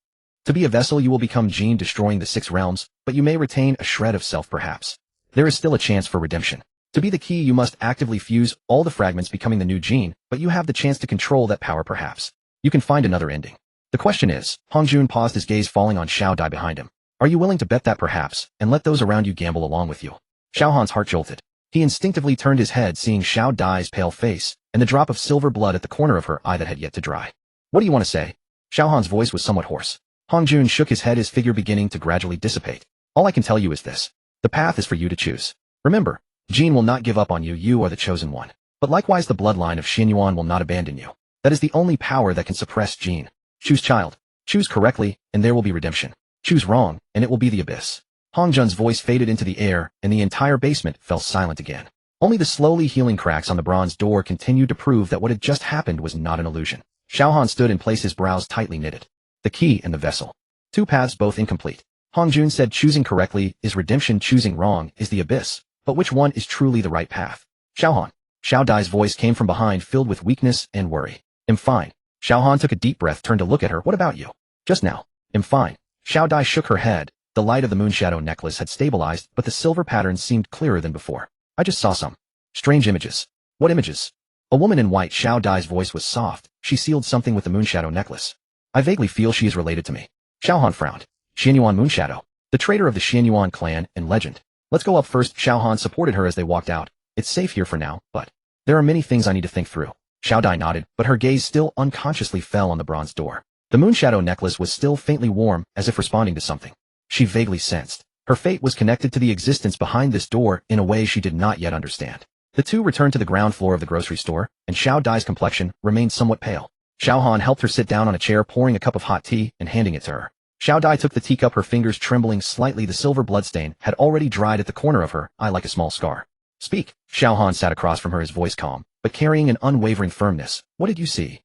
To be a vessel, you will become Jin, destroying the 6 realms, but you may retain a shred of self perhaps. There is still a chance for redemption. To be the key, you must actively fuse all the fragments, becoming the new Jin, but you have the chance to control that power perhaps. You can find another ending. The question is, Hong Jun paused, his gaze falling on Xiao Dai behind him. Are you willing to bet that perhaps, and let those around you gamble along with you? Xiao Han's heart jolted. He instinctively turned his head, seeing Xiao Dai's pale face, and the drop of silver blood at the corner of her eye that had yet to dry. What do you want to say? Xiao Han's voice was somewhat hoarse. Hong Jun shook his head, his figure beginning to gradually dissipate. All I can tell you is this. The path is for you to choose. Remember, Jin will not give up on you, you are the chosen one. But likewise the bloodline of Xianyuan will not abandon you. That is the only power that can suppress Jin. Choose, child. Choose correctly, and there will be redemption. Choose wrong, and it will be the abyss. Hong Jun's voice faded into the air, and the entire basement fell silent again. Only the slowly healing cracks on the bronze door continued to prove that what had just happened was not an illusion. Xiao Han stood in place, his brows tightly knitted. The key and the vessel. 2 paths, both incomplete. Hong Jun said choosing correctly is redemption, choosing wrong is the abyss. But which one is truly the right path? Xiao Han. Xiao Dai's voice came from behind, filled with weakness and worry. I'm fine. Xiao Han took a deep breath, turned to look at her. What about you? Just now. I'm fine. Xiao Dai shook her head. The light of the moonshadow necklace had stabilized, but the silver patterns seemed clearer than before. I just saw some strange images. What images? A woman in white. Xiao Dai's voice was soft. She sealed something with the moonshadow necklace. I vaguely feel she is related to me. Xiao Han frowned. Xianyuan Moonshadow. The traitor of the Xianyuan clan and legend. Let's go up first. Xiao Han supported her as they walked out. It's safe here for now, but there are many things I need to think through. Xiao Dai nodded, but her gaze still unconsciously fell on the bronze door. The moonshadow necklace was still faintly warm, as if responding to something. She vaguely sensed. Her fate was connected to the existence behind this door in a way she did not yet understand. The two returned to the ground floor of the grocery store, and Xiao Dai's complexion remained somewhat pale. Xiao Han helped her sit down on a chair, pouring a cup of hot tea and handing it to her. Xiao Dai took the teacup, her fingers trembling slightly. The silver bloodstain had already dried at the corner of her eye like a small scar. Speak. Xiao Han sat across from her, his voice calm, but carrying an unwavering firmness. What did you see?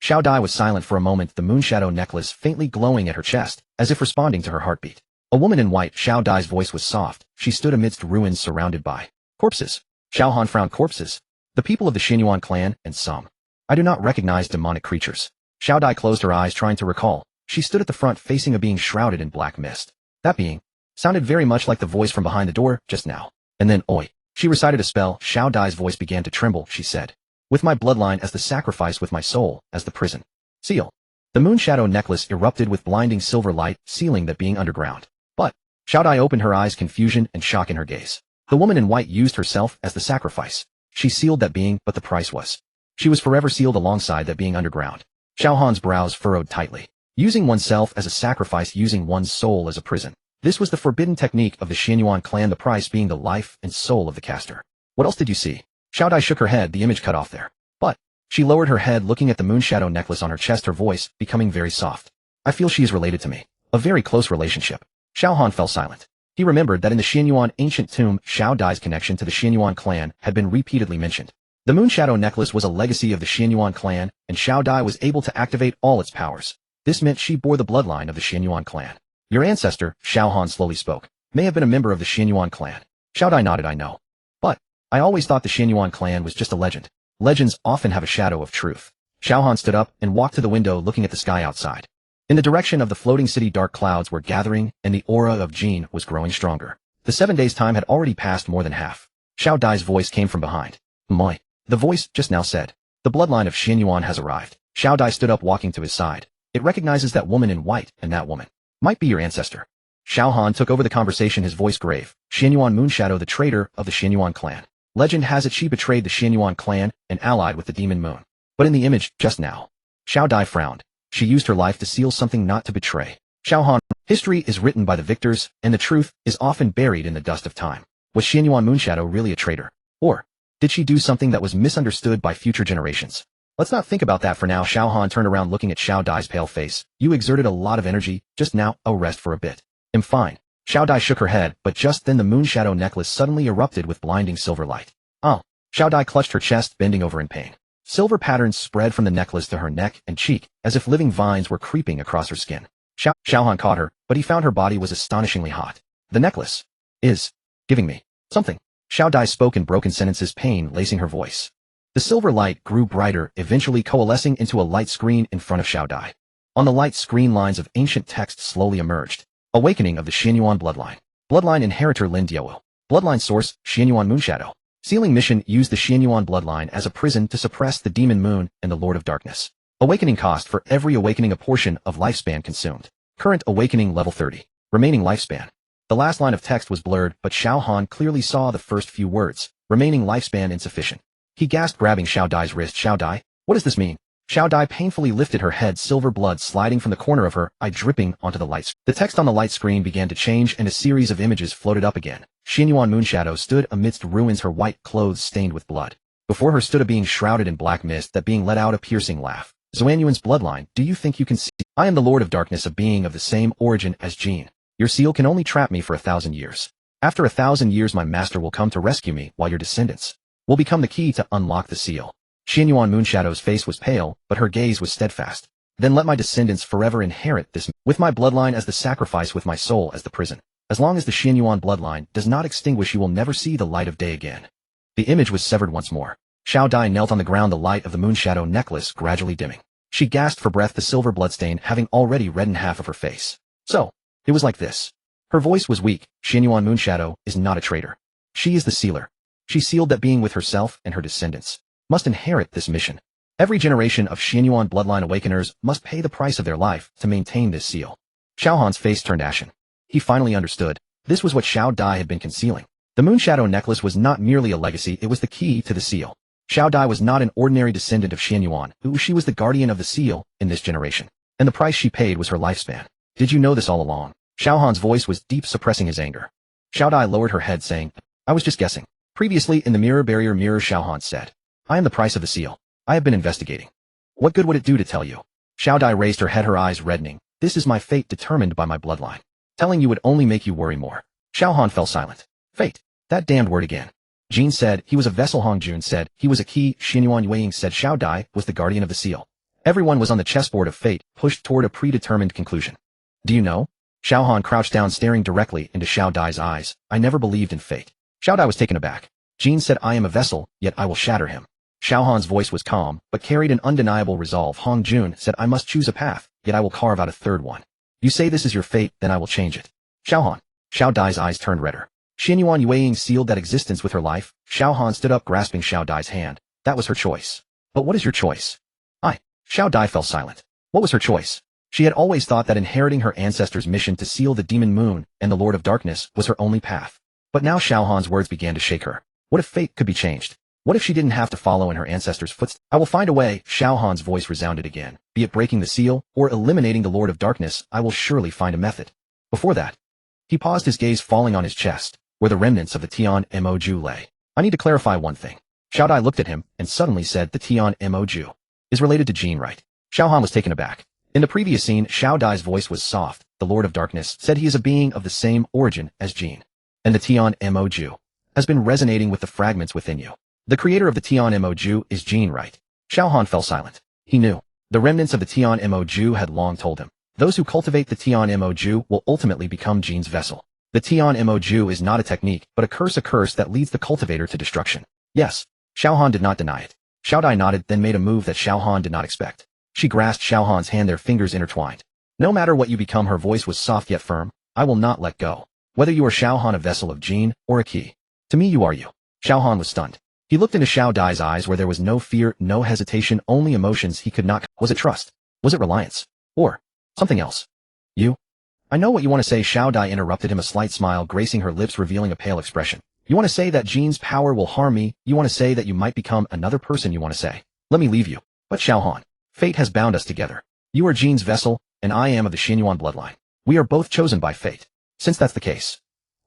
Xiao Dai was silent for a moment, the moonshadow necklace faintly glowing at her chest, as if responding to her heartbeat. A woman in white. Xiao Dai's voice was soft. She stood amidst ruins surrounded by corpses. Xiao Han frowned. Corpses? The people of the Xianyuan clan, and some. I do not recognize demonic creatures. Xiao Dai closed her eyes, trying to recall. She stood at the front, facing a being shrouded in black mist. That being sounded very much like the voice from behind the door just now. And then, oi. She recited a spell. Xiao Dai's voice began to tremble. She said, with my bloodline as the sacrifice, with my soul as the prison. Seal. The moonshadow necklace erupted with blinding silver light, sealing that being underground. But Xiao Dai opened her eyes, confusion and shock in her gaze. The woman in white used herself as the sacrifice. She sealed that being, but the price was. She was forever sealed alongside that being underground. Xiao Han's brows furrowed tightly. Using oneself as a sacrifice, using one's soul as a prison. This was the forbidden technique of the Xianyuan clan, the price being the life and soul of the caster. What else did you see? Xiao Dai shook her head, the image cut off there. But, she lowered her head, looking at the moonshadow necklace on her chest, her voice becoming very soft. I feel she is related to me. A very close relationship. Xiao Han fell silent. He remembered that in the Xianyuan ancient tomb, Xiao Dai's connection to the Xianyuan clan had been repeatedly mentioned. The moonshadow necklace was a legacy of the Xianyuan clan, and Xiao Dai was able to activate all its powers. This meant she bore the bloodline of the Xianyuan clan. Your ancestor, Xiao Han slowly spoke, may have been a member of the Xianyuan clan. Xiao Dai nodded. I know. But, I always thought the Xianyuan clan was just a legend. Legends often have a shadow of truth. Xiao Han stood up and walked to the window, looking at the sky outside. In the direction of the floating city, dark clouds were gathering, and the aura of Jin was growing stronger. The 7 days' time had already passed more than half. Xiao Dai's voice came from behind. Moi. The voice just now said. The bloodline of Xianyuan has arrived. Xiao Dai stood up, walking to his side. It recognizes that woman in white, and that woman might be your ancestor. Xiao Han took over the conversation, his voice grave. Xianyuan Moonshadow, the traitor of the Xianyuan clan. Legend has it she betrayed the Xianyuan clan and allied with the demon moon. But in the image, just now. Xiao Dai frowned. She used her life to seal something, not to betray. Xiao Han, history is written by the victors, and the truth is often buried in the dust of time. Was Xianyuan Moonshadow really a traitor? Or did she do something that was misunderstood by future generations? Let's not think about that for now. Xiao Han turned around, looking at Xiao Dai's pale face. You exerted a lot of energy just now. Oh, rest for a bit. I'm fine. Xiao Dai shook her head, but just then the moonshadow necklace suddenly erupted with blinding silver light. Oh. Xiao Dai clutched her chest, bending over in pain. Silver patterns spread from the necklace to her neck and cheek, as if living vines were creeping across her skin. Xiao Han caught her, but he found her body was astonishingly hot. The necklace is giving me something. Xiao Dai spoke in broken sentences, pain lacing her voice. The silver light grew brighter, eventually coalescing into a light screen in front of Xiao Dai. On the light screen, lines of ancient text slowly emerged. Awakening of the Xianyuan bloodline. Bloodline inheritor Lin Diao. Bloodline source, Xianyuan Moonshadow. Sealing mission, use the Xianyuan bloodline as a prison to suppress the demon moon and the Lord of Darkness. Awakening cost, for every awakening a portion of lifespan consumed. Current awakening level 30. Remaining lifespan. The last line of text was blurred, but Xiao Han clearly saw the first few words. Remaining lifespan insufficient. He gasped, grabbing Xiao Dai's wrist. Xiao Dai, what does this mean? Xiao Dai painfully lifted her head, silver blood sliding from the corner of her eye, dripping onto the lights. The text on the light screen began to change, and a series of images floated up again. Xianyuan Moonshadow stood amidst ruins, her white clothes stained with blood. Before her stood a being shrouded in black mist, that being let out a piercing laugh. Xuanyuan's bloodline, do you think you can see? I am the Lord of Darkness, a being of the same origin as Jin. Your seal can only trap me for 1,000 years. After 1,000 years, my master will come to rescue me, while your descendants will become the key to unlock the seal. Xianyuan Moonshadow's face was pale, but her gaze was steadfast. Then let my descendants forever inherit this, with my bloodline as the sacrifice, with my soul as the prison. As long as the Xianyuan bloodline does not extinguish, you will never see the light of day again. The image was severed once more. Xiao Dai knelt on the ground, the light of the moonshadow necklace gradually dimming. She gasped for breath, the silver bloodstain having already reddened half of her face. So, it was like this. Her voice was weak. Xianyuan Moonshadow is not a traitor. She is the sealer. She sealed that being with herself, and her descendants must inherit this mission. Every generation of Xianyuan bloodline awakeners must pay the price of their life to maintain this seal. Xiao Han's face turned ashen. He finally understood. This was what Xiao Dai had been concealing. The Moonshadow necklace was not merely a legacy, it was the key to the seal. Xiao Dai was not an ordinary descendant of Xianyuan, she was the guardian of the seal in this generation. And the price she paid was her lifespan. Did you know this all along? Xiao Han's voice was deep, suppressing his anger. Xiao Dai lowered her head, saying, I was just guessing. Previously in the mirror Xiao Han said, I am the price of the seal. I have been investigating. What good would it do to tell you? Xiao Dai raised her head, her eyes reddening. This is my fate, determined by my bloodline. Telling you would only make you worry more. Xiao Han fell silent. Fate. That damned word again. Jin said he was a vessel. Hong Jun said he was a key. Xianyuan Yueying said Xiao Dai was the guardian of the seal. Everyone was on the chessboard of fate, pushed toward a predetermined conclusion. Do you know? Xiao Han crouched down, staring directly into Xiao Dai's eyes. I never believed in fate. Xiao Dai was taken aback. Jin said, I am a vessel, yet I will shatter him. Xiao Han's voice was calm, but carried an undeniable resolve. Hong Jun said, I must choose a path, yet I will carve out a third one. You say this is your fate, then I will change it. Xiao Han. Xiao Dai's eyes turned redder. Xianyuan Yueying sealed that existence with her life. Xiao Han stood up, grasping Xiao Dai's hand. That was her choice. But what is your choice? Xiao Dai fell silent. What was her choice? She had always thought that inheriting her ancestors' mission to seal the demon moon and the Lord of Darkness was her only path. But now Xiao Han's words began to shake her. What if fate could be changed? What if she didn't have to follow in her ancestors' footsteps? I will find a way, Xiao Han's voice resounded again. Be it breaking the seal, or eliminating the Lord of Darkness, I will surely find a method. Before that, he paused, his gaze falling on his chest, where the remnants of the Tian Moju lay. I need to clarify one thing. Xiao Dai looked at him, and suddenly said, the Tian Moju is related to Jean, right? Xiao Han was taken aback. In the previous scene, Xiao Dai's voice was soft. The Lord of Darkness said he is a being of the same origin as Jean. And the Tian Moju has been resonating with the fragments within you. The creator of the Tian Moju is Jean, right? Xiao Han fell silent. He knew. The remnants of the Tian Moju had long told him. Those who cultivate the Tian Moju will ultimately become Jean's vessel. The Tian Moju is not a technique, but a curse that leads the cultivator to destruction. Yes. Xiao Han did not deny it. Xiao Dai nodded, then made a move that Xiao Han did not expect. She grasped Xiao Han's hand, their fingers intertwined. No matter what you become, her voice was soft yet firm, I will not let go. Whether you are Xiao Han, a vessel of Jean, or a key. To me you are you. Xiao Han was stunned. He looked into Xiao Dai's eyes where there was no fear, no hesitation, only emotions he could not. Was it trust? Was it reliance? Or something else? You? I know what you want to say, Xiao Dai interrupted him, a slight smile gracing her lips, revealing a pale expression. You want to say that Jean's power will harm me, you want to say that you might become another person, you want to say, let me leave you. But Xiao Han, fate has bound us together. You are Jean's vessel, and I am of the Xinyuan bloodline. We are both chosen by fate. Since that's the case,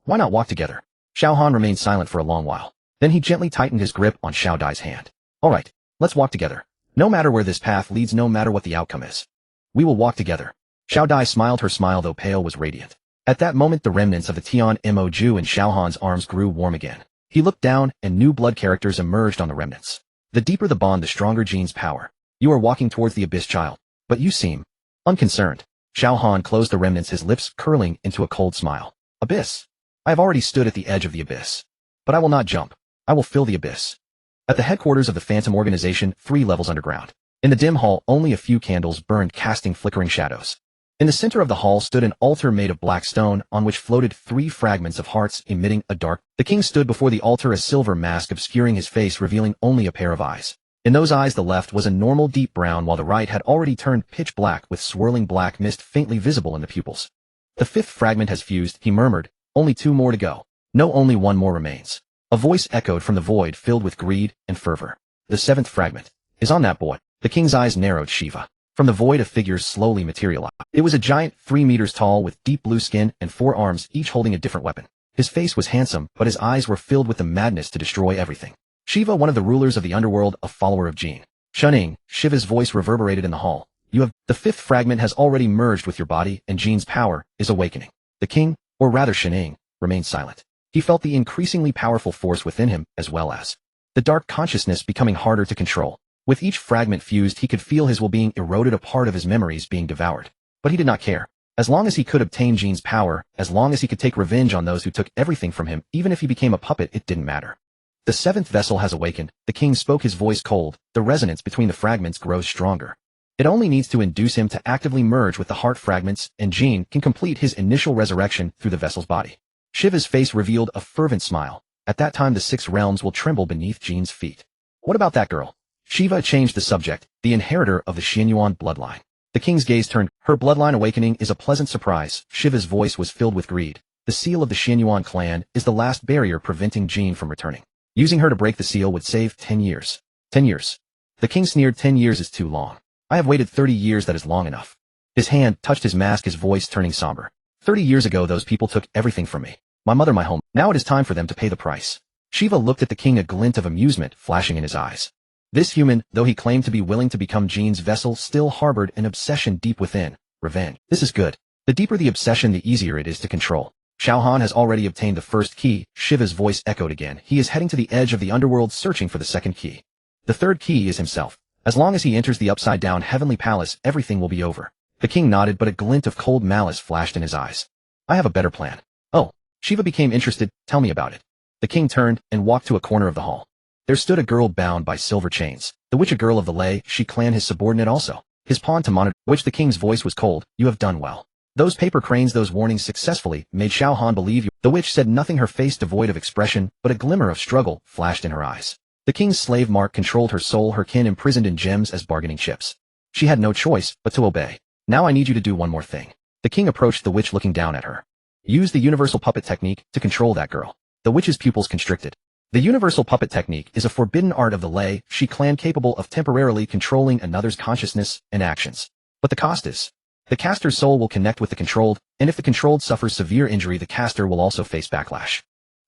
why not walk together? Xiao Han remained silent for a long while. Then he gently tightened his grip on Xiao Dai's hand. All right, let's walk together. No matter where this path leads, no matter what the outcome is, we will walk together. Xiao Dai smiled, her smile though pale was radiant. At that moment the remnants of the Tian Moju in Xiao Han's arms grew warm again. He looked down, and new blood characters emerged on the remnants. The deeper the bond, the stronger Jean's power. You are walking towards the abyss, child. But you seem unconcerned. Xiao Han closed the remnants, his lips curling into a cold smile. Abyss? I have already stood at the edge of the abyss. But I will not jump. I will fill the abyss. At the headquarters of the Phantom Organization, 3 levels underground. In the dim hall, only a few candles burned, casting flickering shadows. In the center of the hall stood an altar made of black stone, on which floated 3 fragments of hearts emitting a dark. The king stood before the altar, a silver mask obscuring his face, revealing only a pair of eyes. In those eyes the left was a normal deep brown, while the right had already turned pitch black, with swirling black mist faintly visible in the pupils. The 5th fragment has fused, he murmured. Only 2 more to go. No, only 1 more remains. A voice echoed from the void, filled with greed and fervor. The 7th fragment is on that boy. The king's eyes narrowed. Shiva. From the void a figure slowly materialized. It was a giant, 3 meters tall, with deep blue skin and 4 arms, each holding a different weapon. His face was handsome, but his eyes were filled with the madness to destroy everything. Shiva, one of the rulers of the underworld, a follower of Jean. Shunning, Shiva's voice reverberated in the hall. You have. The 5th fragment has already merged with your body, and Jean's power is awakening. The king, or rather Shunning, remained silent. He felt the increasingly powerful force within him, as well as the dark consciousness becoming harder to control. With each fragment fused, he could feel his will being eroded, a part of his memories being devoured. But he did not care. As long as he could obtain Jean's power, as long as he could take revenge on those who took everything from him, even if he became a puppet, it didn't matter. The 7th vessel has awakened. The king spoke, his voice cold. The resonance between the fragments grows stronger. It only needs to induce him to actively merge with the heart fragments, and Jean can complete his initial resurrection through the vessel's body. Shiva's face revealed a fervent smile. At that time the 6 realms will tremble beneath Jean's feet. What about that girl? Shiva changed the subject, the inheritor of the Xinyuan bloodline. The king's gaze turned. Her bloodline awakening is a pleasant surprise. Shiva's voice was filled with greed. The seal of the Xinyuan clan is the last barrier preventing Jean from returning. Using her to break the seal would save 10 years. 10 years. The king sneered. 10 years is too long. I have waited 30 years, that is long enough. His hand touched his mask, his voice turning somber. 30 years ago those people took everything from me. My mother, my home. Now it is time for them to pay the price. Shiva looked at the king, a glint of amusement flashing in his eyes. This human, though he claimed to be willing to become Jean's vessel, still harbored an obsession deep within. Revenge. This is good. The deeper the obsession, the easier it is to control. Xiao Han has already obtained the 1st key. Shiva's voice echoed again. He is heading to the edge of the underworld, searching for the 2nd key. The 3rd key is himself. As long as he enters the upside-down heavenly palace, everything will be over. The king nodded, but a glint of cold malice flashed in his eyes. I have a better plan. Oh. Shiva became interested. Tell me about it. The king turned and walked to a corner of the hall. There stood a girl bound by silver chains. The witch, a girl of the Lei Shi clan, his subordinate also. His pawn to monitor, which the king's voice was cold. You have done well. Those paper cranes, those warnings successfully made Xiao Han believe you. The witch said nothing, her face devoid of expression, but a glimmer of struggle flashed in her eyes. The king's slave mark controlled her soul, her kin imprisoned in gems as bargaining chips. She had no choice but to obey. Now I need you to do one more thing. The king approached the witch looking down at her. Use the universal puppet technique to control that girl. The witch's pupils constricted. The universal puppet technique is a forbidden art of the Lei Shi clan capable of temporarily controlling another's consciousness and actions. But the cost is, the caster's soul will connect with the controlled, and if the controlled suffers severe injury, the caster will also face backlash.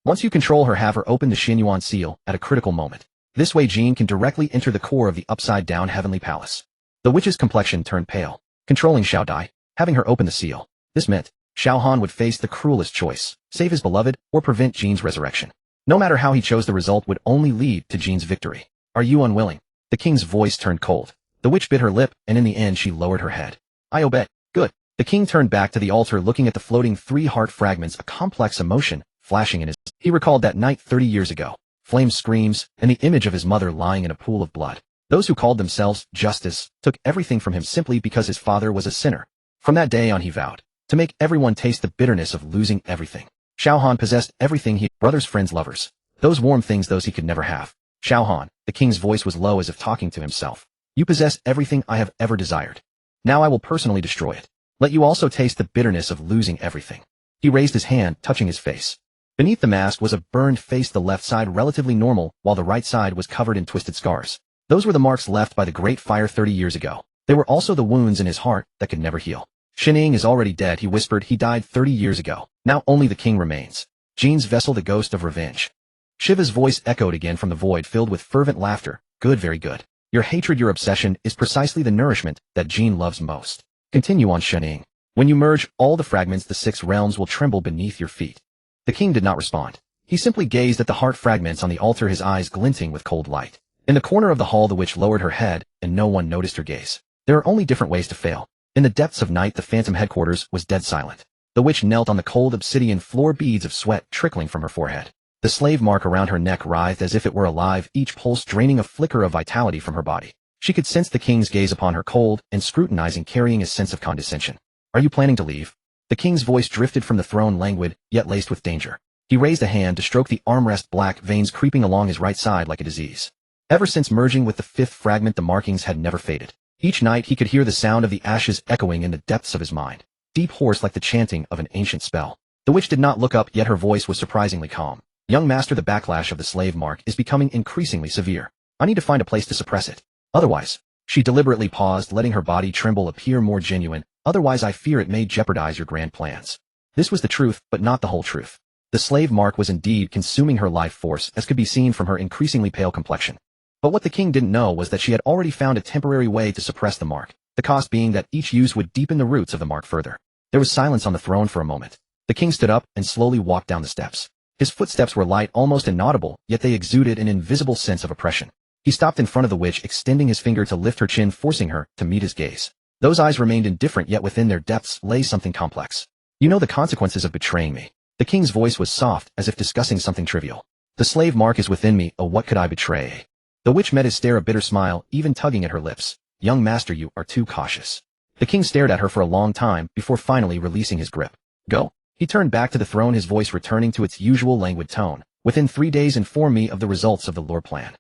Once you control her, have her open the Xinyuan seal at a critical moment. This way Jean can directly enter the core of the upside-down heavenly palace. The witch's complexion turned pale. Controlling Xiao Dai, having her open the seal. This meant Xiao Han would face the cruelest choice, save his beloved or prevent Jean's resurrection. No matter how he chose, the result would only lead to Jean's victory. Are you unwilling? The king's voice turned cold. The witch bit her lip, and in the end she lowered her head. I obey. Good. The king turned back to the altar looking at the floating 3 heart fragments, a complex emotion flashing in his eyes. He recalled that night 30 years ago. Flame screams, and the image of his mother lying in a pool of blood. Those who called themselves justice took everything from him simply because his father was a sinner. From that day on he vowed to make everyone taste the bitterness of losing everything. Xiao Han possessed everything he brothers, friends, lovers. Those warm things, those he could never have. Xiao Han, the king's voice was low as if talking to himself. You possess everything I have ever desired. Now I will personally destroy it. Let you also taste the bitterness of losing everything. He raised his hand, touching his face. Beneath the mask was a burned face, the left side relatively normal, while the right side was covered in twisted scars. Those were the marks left by the great fire 30 years ago. They were also the wounds in his heart that could never heal. Shining is already dead, he whispered. He died 30 years ago. Now only the king remains. Jean's vessel, the ghost of revenge. Shiva's voice echoed again from the void, filled with fervent laughter. Good, very good. Your hatred, your obsession, is precisely the nourishment that Jean loves most. Continue on, Shining. When you merge all the fragments, the 6 realms will tremble beneath your feet. The king did not respond. He simply gazed at the heart fragments on the altar, his eyes glinting with cold light. In the corner of the hall, the witch lowered her head, and no one noticed her gaze. There are only different ways to fail. In the depths of night, the phantom headquarters was dead silent. The witch knelt on the cold obsidian floor, beads of sweat trickling from her forehead. The slave mark around her neck writhed as if it were alive, each pulse draining a flicker of vitality from her body. She could sense the king's gaze upon her, cold and scrutinizing, carrying a sense of condescension. Are you planning to leave? The king's voice drifted from the throne, languid, yet laced with danger. He raised a hand to stroke the armrest, black veins creeping along his right side like a disease. Ever since merging with the 5th fragment, the markings had never faded. Each night he could hear the sound of the ashes echoing in the depths of his mind, deep, hoarse, like the chanting of an ancient spell. The witch did not look up, yet her voice was surprisingly calm. Young master, the backlash of the slave mark is becoming increasingly severe. I need to find a place to suppress it. Otherwise, she deliberately paused, letting her body tremble appear more genuine. Otherwise, I fear it may jeopardize your grand plans. This was the truth, but not the whole truth. The slave mark was indeed consuming her life force, as could be seen from her increasingly pale complexion. But what the king didn't know was that she had already found a temporary way to suppress the mark, the cost being that each use would deepen the roots of the mark further. There was silence on the throne for a moment. The king stood up and slowly walked down the steps. His footsteps were light, almost inaudible, yet they exuded an invisible sense of oppression. He stopped in front of the witch, extending his finger to lift her chin, forcing her to meet his gaze. Those eyes remained indifferent, yet within their depths lay something complex. You know the consequences of betraying me. The king's voice was soft, as if discussing something trivial. The slave mark is within me, oh, what could I betray? The witch met his stare, a bitter smile, even tugging at her lips. Young master, you are too cautious. The king stared at her for a long time, before finally releasing his grip. Go. He turned back to the throne, his voice returning to its usual languid tone. Within 3 days, inform me of the results of the lore plan.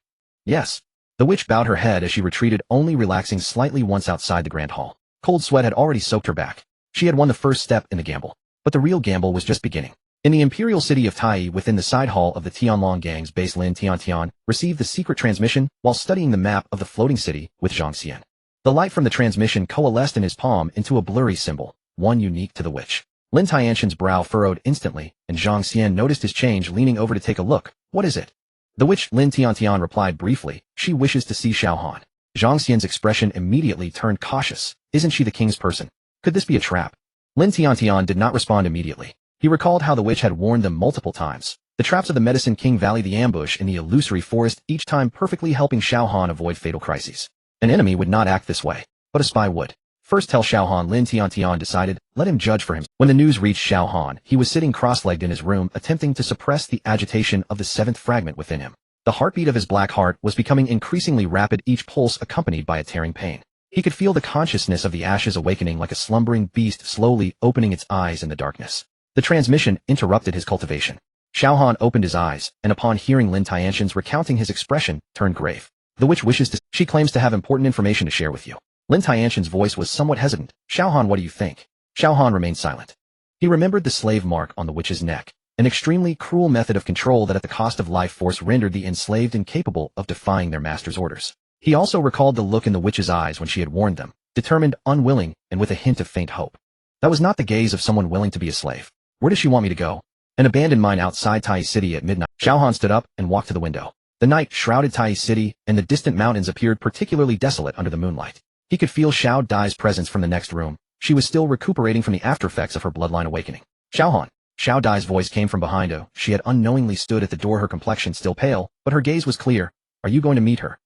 Yes. The witch bowed her head as she retreated, only relaxing slightly once outside the grand hall. Cold sweat had already soaked her back. She had won the first step in the gamble. But the real gamble was just beginning. In the imperial city of Tai, within the side hall of the Tianlong gang's base, Lin Tiantian received the secret transmission while studying the map of the floating city with Zhang Xian. The light from the transmission coalesced in his palm into a blurry symbol, one unique to the witch. Lin Tiantian's brow furrowed instantly, and Zhang Xian noticed his change, leaning over to take a look. What is it? The witch, Lin Tiantian, replied briefly. She wishes to see Xiao Han. Zhang Xian's expression immediately turned cautious. Isn't she the king's person? Could this be a trap? Lin Tiantian did not respond immediately. He recalled how the witch had warned them multiple times. The traps of the Medicine King Valley, the ambush in the illusory forest, each time perfectly helping Xiao Han avoid fatal crises. An enemy would not act this way, but a spy would. First tell Xiao Han, Lin Tiantian decided, let him judge for him. When the news reached Xiao Han, he was sitting cross-legged in his room, attempting to suppress the agitation of the 7th fragment within him. The heartbeat of his black heart was becoming increasingly rapid, each pulse accompanied by a tearing pain. He could feel the consciousness of the ashes awakening like a slumbering beast slowly opening its eyes in the darkness. The transmission interrupted his cultivation. Xiao Han opened his eyes, and upon hearing Lin Tiantian's recounting, his expression turned grave. The witch wishes to... She claims to have important information to share with you. Lin Tianshan's voice was somewhat hesitant. Xiao Han, what do you think? Xiao Han remained silent. He remembered the slave mark on the witch's neck, an extremely cruel method of control that at the cost of life force rendered the enslaved incapable of defying their master's orders. He also recalled the look in the witch's eyes when she had warned them, determined, unwilling, and with a hint of faint hope. That was not the gaze of someone willing to be a slave. Where does she want me to go? An abandoned mine outside Tai City at midnight. Xiao Han stood up and walked to the window. The night shrouded Tai City, and the distant mountains appeared particularly desolate under the moonlight. He could feel Xiao Dai's presence from the next room. She was still recuperating from the aftereffects of her bloodline awakening. Xiao Han. Xiao Dai's voice came from behind her. She had unknowingly stood at the door, her complexion still pale, but her gaze was clear. Are you going to meet her?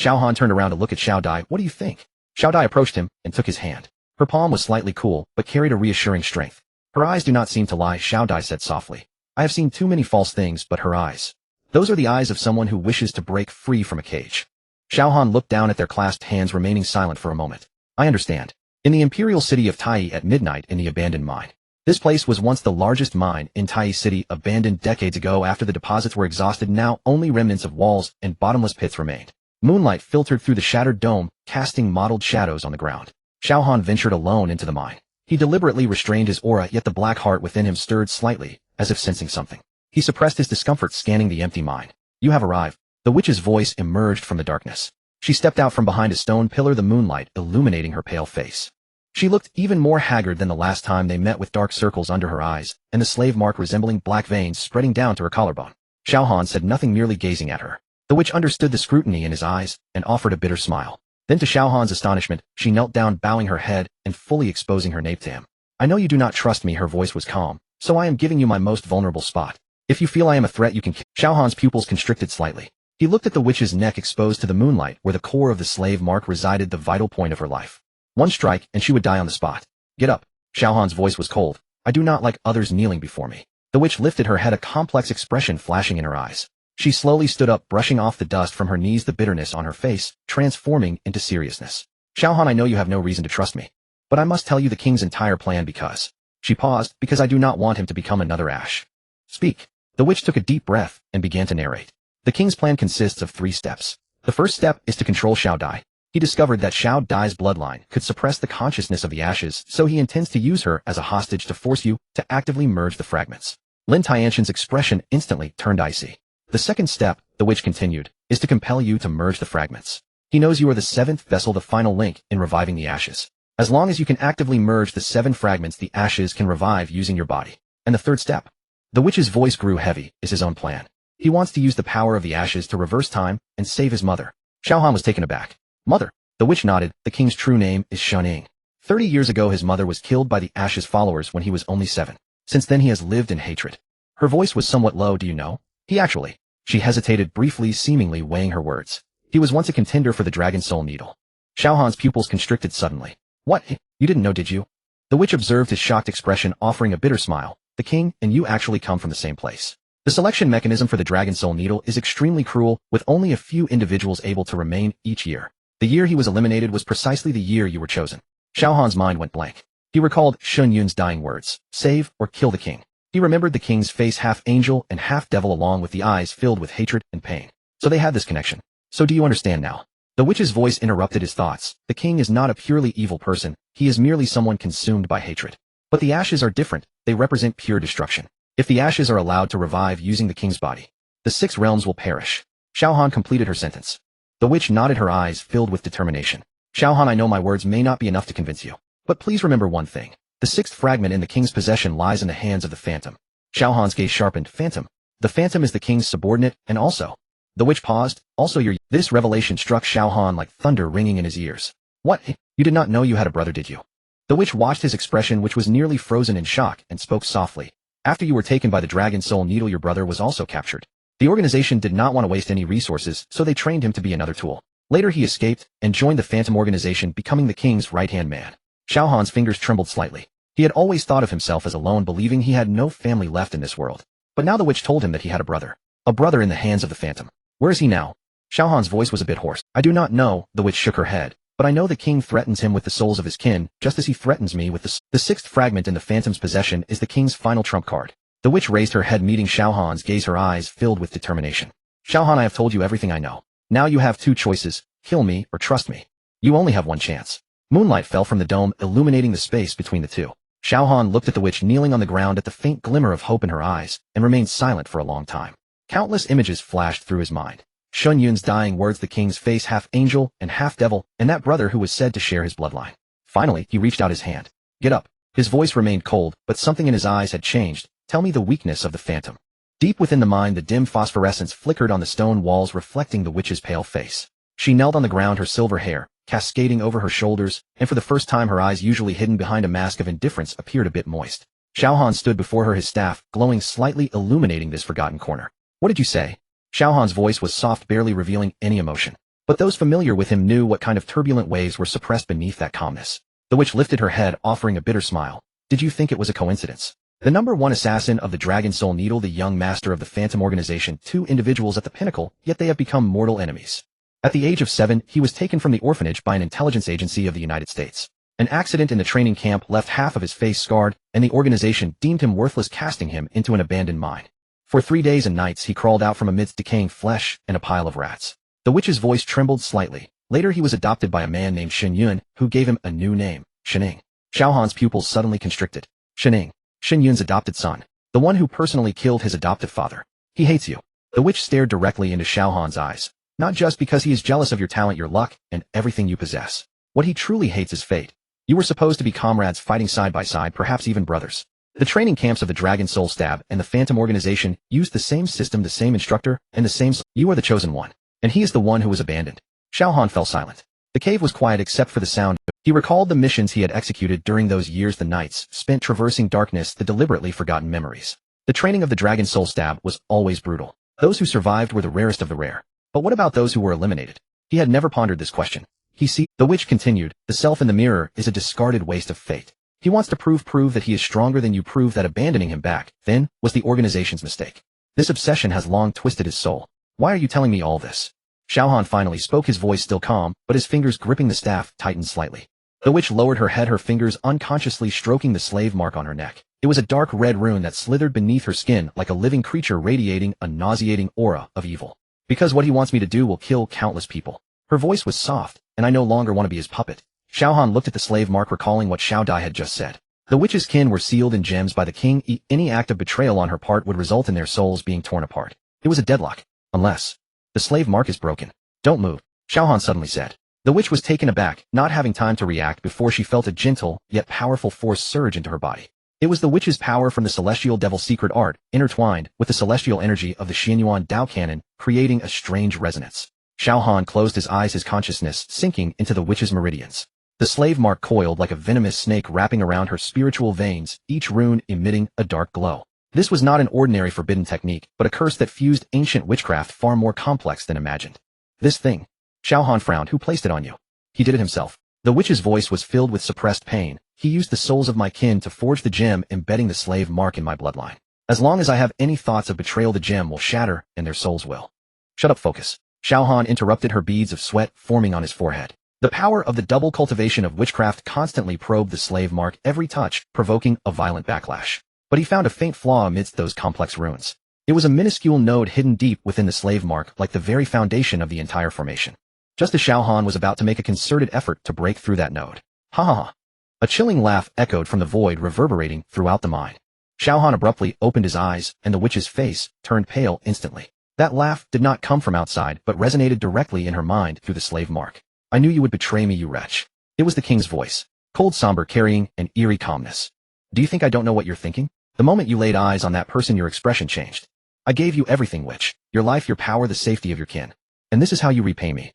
Xiao Han turned around to look at Xiao Dai. What do you think? Xiao Dai approached him and took his hand. Her palm was slightly cool, but carried a reassuring strength. Her eyes do not seem to lie, Xiao Dai said softly. I have seen too many false things, but her eyes. Those are the eyes of someone who wishes to break free from a cage. Xiao Han looked down at their clasped hands, remaining silent for a moment. I understand. In the imperial city of Tai at midnight in the abandoned mine. This place was once the largest mine in Tai City, abandoned decades ago after the deposits were exhausted. Now only remnants of walls and bottomless pits remained. Moonlight filtered through the shattered dome, casting mottled shadows on the ground. Xiao Han ventured alone into the mine. He deliberately restrained his aura, yet the black heart within him stirred slightly, as if sensing something. He suppressed his discomfort, scanning the empty mine. You have arrived. The witch's voice emerged from the darkness. She stepped out from behind a stone pillar, the moonlight illuminating her pale face. She looked even more haggard than the last time they met, with dark circles under her eyes, and the slave mark resembling black veins spreading down to her collarbone. Xiao Han said nothing, merely gazing at her. The witch understood the scrutiny in his eyes, and offered a bitter smile. Then to Xiao Han's astonishment, she knelt down, bowing her head, and fully exposing her nape to him. I know you do not trust me, her voice was calm, so I am giving you my most vulnerable spot. If you feel I am a threat, you can kill. Xiao Han's pupils constricted slightly. He looked at the witch's neck exposed to the moonlight, where the core of the slave mark resided, the vital point of her life. One strike, and she would die on the spot. Get up. Xiao Han's voice was cold. I do not like others kneeling before me. The witch lifted her head, a complex expression flashing in her eyes. She slowly stood up, brushing off the dust from her knees, the bitterness on her face transforming into seriousness. Xiao Han, I know you have no reason to trust me, but I must tell you the king's entire plan because... She paused, because I do not want him to become another Ash. Speak. The witch took a deep breath and began to narrate. The king's plan consists of 3 steps. The first step is to control Xiao Dai. He discovered that Xiao Dai's bloodline could suppress the consciousness of the ashes, so he intends to use her as a hostage to force you to actively merge the fragments. Lin Tianshan's expression instantly turned icy. The second step, the witch continued, is to compel you to merge the fragments. He knows you are the 7th vessel, the final link in reviving the ashes. As long as you can actively merge the 7 fragments, the ashes can revive using your body. And the third step, the witch's voice grew heavy, is his own plan. He wants to use the power of the ashes to reverse time and save his mother. Xiao Han was taken aback. Mother. The witch nodded. The king's true name is Shuning. 30 years ago his mother was killed by the ashes followers when he was only 7. Since then he has lived in hatred. Her voice was somewhat low. Do you know? He actually... She hesitated briefly, seemingly weighing her words. He was once a contender for the Dragon Soul Needle. Xiao Han's pupils constricted suddenly. What? You didn't know, did you? The witch observed his shocked expression, offering a bitter smile. The king and you actually come from the same place. The selection mechanism for the Dragon Soul Needle is extremely cruel, with only a few individuals able to remain each year. The year he was eliminated was precisely the year you were chosen. Xiao Han's mind went blank. He recalled Shun Yun's dying words, save or kill the king. He remembered the king's face, half angel and half devil, along with the eyes filled with hatred and pain. So they had this connection. So do you understand now? The witch's voice interrupted his thoughts. The king is not a purely evil person, he is merely someone consumed by hatred. But the ashes are different, they represent pure destruction. If the ashes are allowed to revive using the king's body, the 6 realms will perish. Xiao Han completed her sentence. The witch nodded, her eyes filled with determination. Xiao Han, I know my words may not be enough to convince you, but please remember one thing. The 6th fragment in the king's possession lies in the hands of the Phantom. Xiao Han's gaze sharpened. Phantom. The Phantom is the king's subordinate, and also... The witch paused. Also your... This revelation struck Xiao Han like thunder ringing in his ears. What? You did not know you had a brother, did you? The witch watched his expression, which was nearly frozen in shock, and spoke softly. After you were taken by the Dragon Soul Needle, your brother was also captured. The organization did not want to waste any resources, so they trained him to be another tool. Later he escaped, and joined the Phantom organization, becoming the king's right-hand man. Xiao Han's fingers trembled slightly. He had always thought of himself as alone, believing he had no family left in this world. But now the witch told him that he had a brother. A brother in the hands of the Phantom. Where is he now? Xiao Han's voice was a bit hoarse. I do not know, the witch shook her head. But I know the king threatens him with the souls of his kin, just as he threatens me with the 6th fragment in the Phantom's possession is the king's final trump card. The witch raised her head, meeting Xiao Han's gaze, her eyes filled with determination. Xiao Han, I have told you everything I know. Now you have 2 choices, kill me or trust me. You only have one chance. Moonlight fell from the dome, illuminating the space between the two. Xiao Han looked at the witch kneeling on the ground at the faint glimmer of hope in her eyes, and remained silent for a long time. Countless images flashed through his mind. Shun Yun's dying words, the king's face half angel and half devil, and that brother who was said to share his bloodline. Finally, he reached out his hand. Get up. His voice remained cold, but something in his eyes had changed. Tell me the weakness of the phantom. Deep within the mind, the dim phosphorescence flickered on the stone walls, reflecting the witch's pale face. She knelt on the ground, her silver hair cascading over her shoulders, and for the first time her eyes, usually hidden behind a mask of indifference, appeared a bit moist. Xiao Han stood before her, his staff glowing slightly, illuminating this forgotten corner. What did you say? Xiao Han's voice was soft, barely revealing any emotion. But those familiar with him knew what kind of turbulent waves were suppressed beneath that calmness. The witch lifted her head, offering a bitter smile. Did you think it was a coincidence? The #1 assassin of the Dragon Soul Needle, the young master of the Phantom Organization, two individuals at the pinnacle, yet they have become mortal enemies. At the age of 7, he was taken from the orphanage by an intelligence agency of the United States. An accident in the training camp left half of his face scarred, and the organization deemed him worthless, casting him into an abandoned mine. For 3 days and nights he crawled out from amidst decaying flesh and a pile of rats. The witch's voice trembled slightly. Later he was adopted by a man named Shen Yun, who gave him a new name, Shening. Xiao Han's pupils suddenly constricted. Shening. Shen Yun's adopted son. The one who personally killed his adoptive father. He hates you. The witch stared directly into Xiao Han's eyes. Not just because he is jealous of your talent, your luck, and everything you possess. What he truly hates is fate. You were supposed to be comrades, fighting side by side, perhaps even brothers. The training camps of the Dragon Soul Stab and the Phantom Organization used the same system, the same instructor, and the same. You are the chosen one. And he is the one who was abandoned. Xiao Han fell silent. The cave was quiet except for the sound. He recalled the missions he had executed during those years, the nights spent traversing darkness, the deliberately forgotten memories. The training of the Dragon Soul Stab was always brutal. Those who survived were the rarest of the rare. But what about those who were eliminated? He had never pondered this question. The witch continued, the self in the mirror is a discarded waste of fate. He wants to prove that he is stronger than you, prove that abandoning him back then was the organization's mistake. This obsession has long twisted his soul. Why are you telling me all this? Xiao Han finally spoke, his voice still calm, but his fingers gripping the staff tightened slightly. The witch lowered her head, her fingers unconsciously stroking the slave mark on her neck. It was a dark red rune that slithered beneath her skin like a living creature, radiating a nauseating aura of evil. Because what he wants me to do will kill countless people. Her voice was soft, and I no longer want to be his puppet. Xiao Han looked at the slave mark, recalling what Xiao Dai had just said. The witch's kin were sealed in gems by the king. Any act of betrayal on her part would result in their souls being torn apart. It was a deadlock. Unless the slave mark is broken. Don't move, Xiao Han suddenly said. The witch was taken aback, not having time to react before she felt a gentle, yet powerful force surge into her body. It was the witch's power from the celestial devil's secret art, intertwined with the celestial energy of the Xianyuan Dao Canon, creating a strange resonance. Xiao Han closed his eyes, his consciousness sinking into the witch's meridians. The slave mark coiled like a venomous snake, wrapping around her spiritual veins, each rune emitting a dark glow. This was not an ordinary forbidden technique, but a curse that fused ancient witchcraft, far more complex than imagined. This thing. Xiao Han frowned. Who placed it on you? He did it himself. The witch's voice was filled with suppressed pain. He used the souls of my kin to forge the gem embedding the slave mark in my bloodline. As long as I have any thoughts of betrayal, the gem will shatter, and their souls will. Shut up, focus. Xiao Han interrupted, her beads of sweat forming on his forehead. The power of the double cultivation of witchcraft constantly probed the slave mark, every touch provoking a violent backlash. But he found a faint flaw amidst those complex runes. It was a minuscule node hidden deep within the slave mark, like the very foundation of the entire formation. Just as Xiao Han was about to make a concerted effort to break through that node. Ha ha ha. A chilling laugh echoed from the void, reverberating throughout the mind. Xiao Han abruptly opened his eyes, and the witch's face turned pale instantly. That laugh did not come from outside, but resonated directly in her mind through the slave mark. I knew you would betray me, you wretch. It was the king's voice, cold, somber, carrying an eerie calmness. Do you think I don't know what you're thinking? The moment you laid eyes on that person, your expression changed. I gave you everything, witch. Your life, your power, the safety of your kin. And this is how you repay me.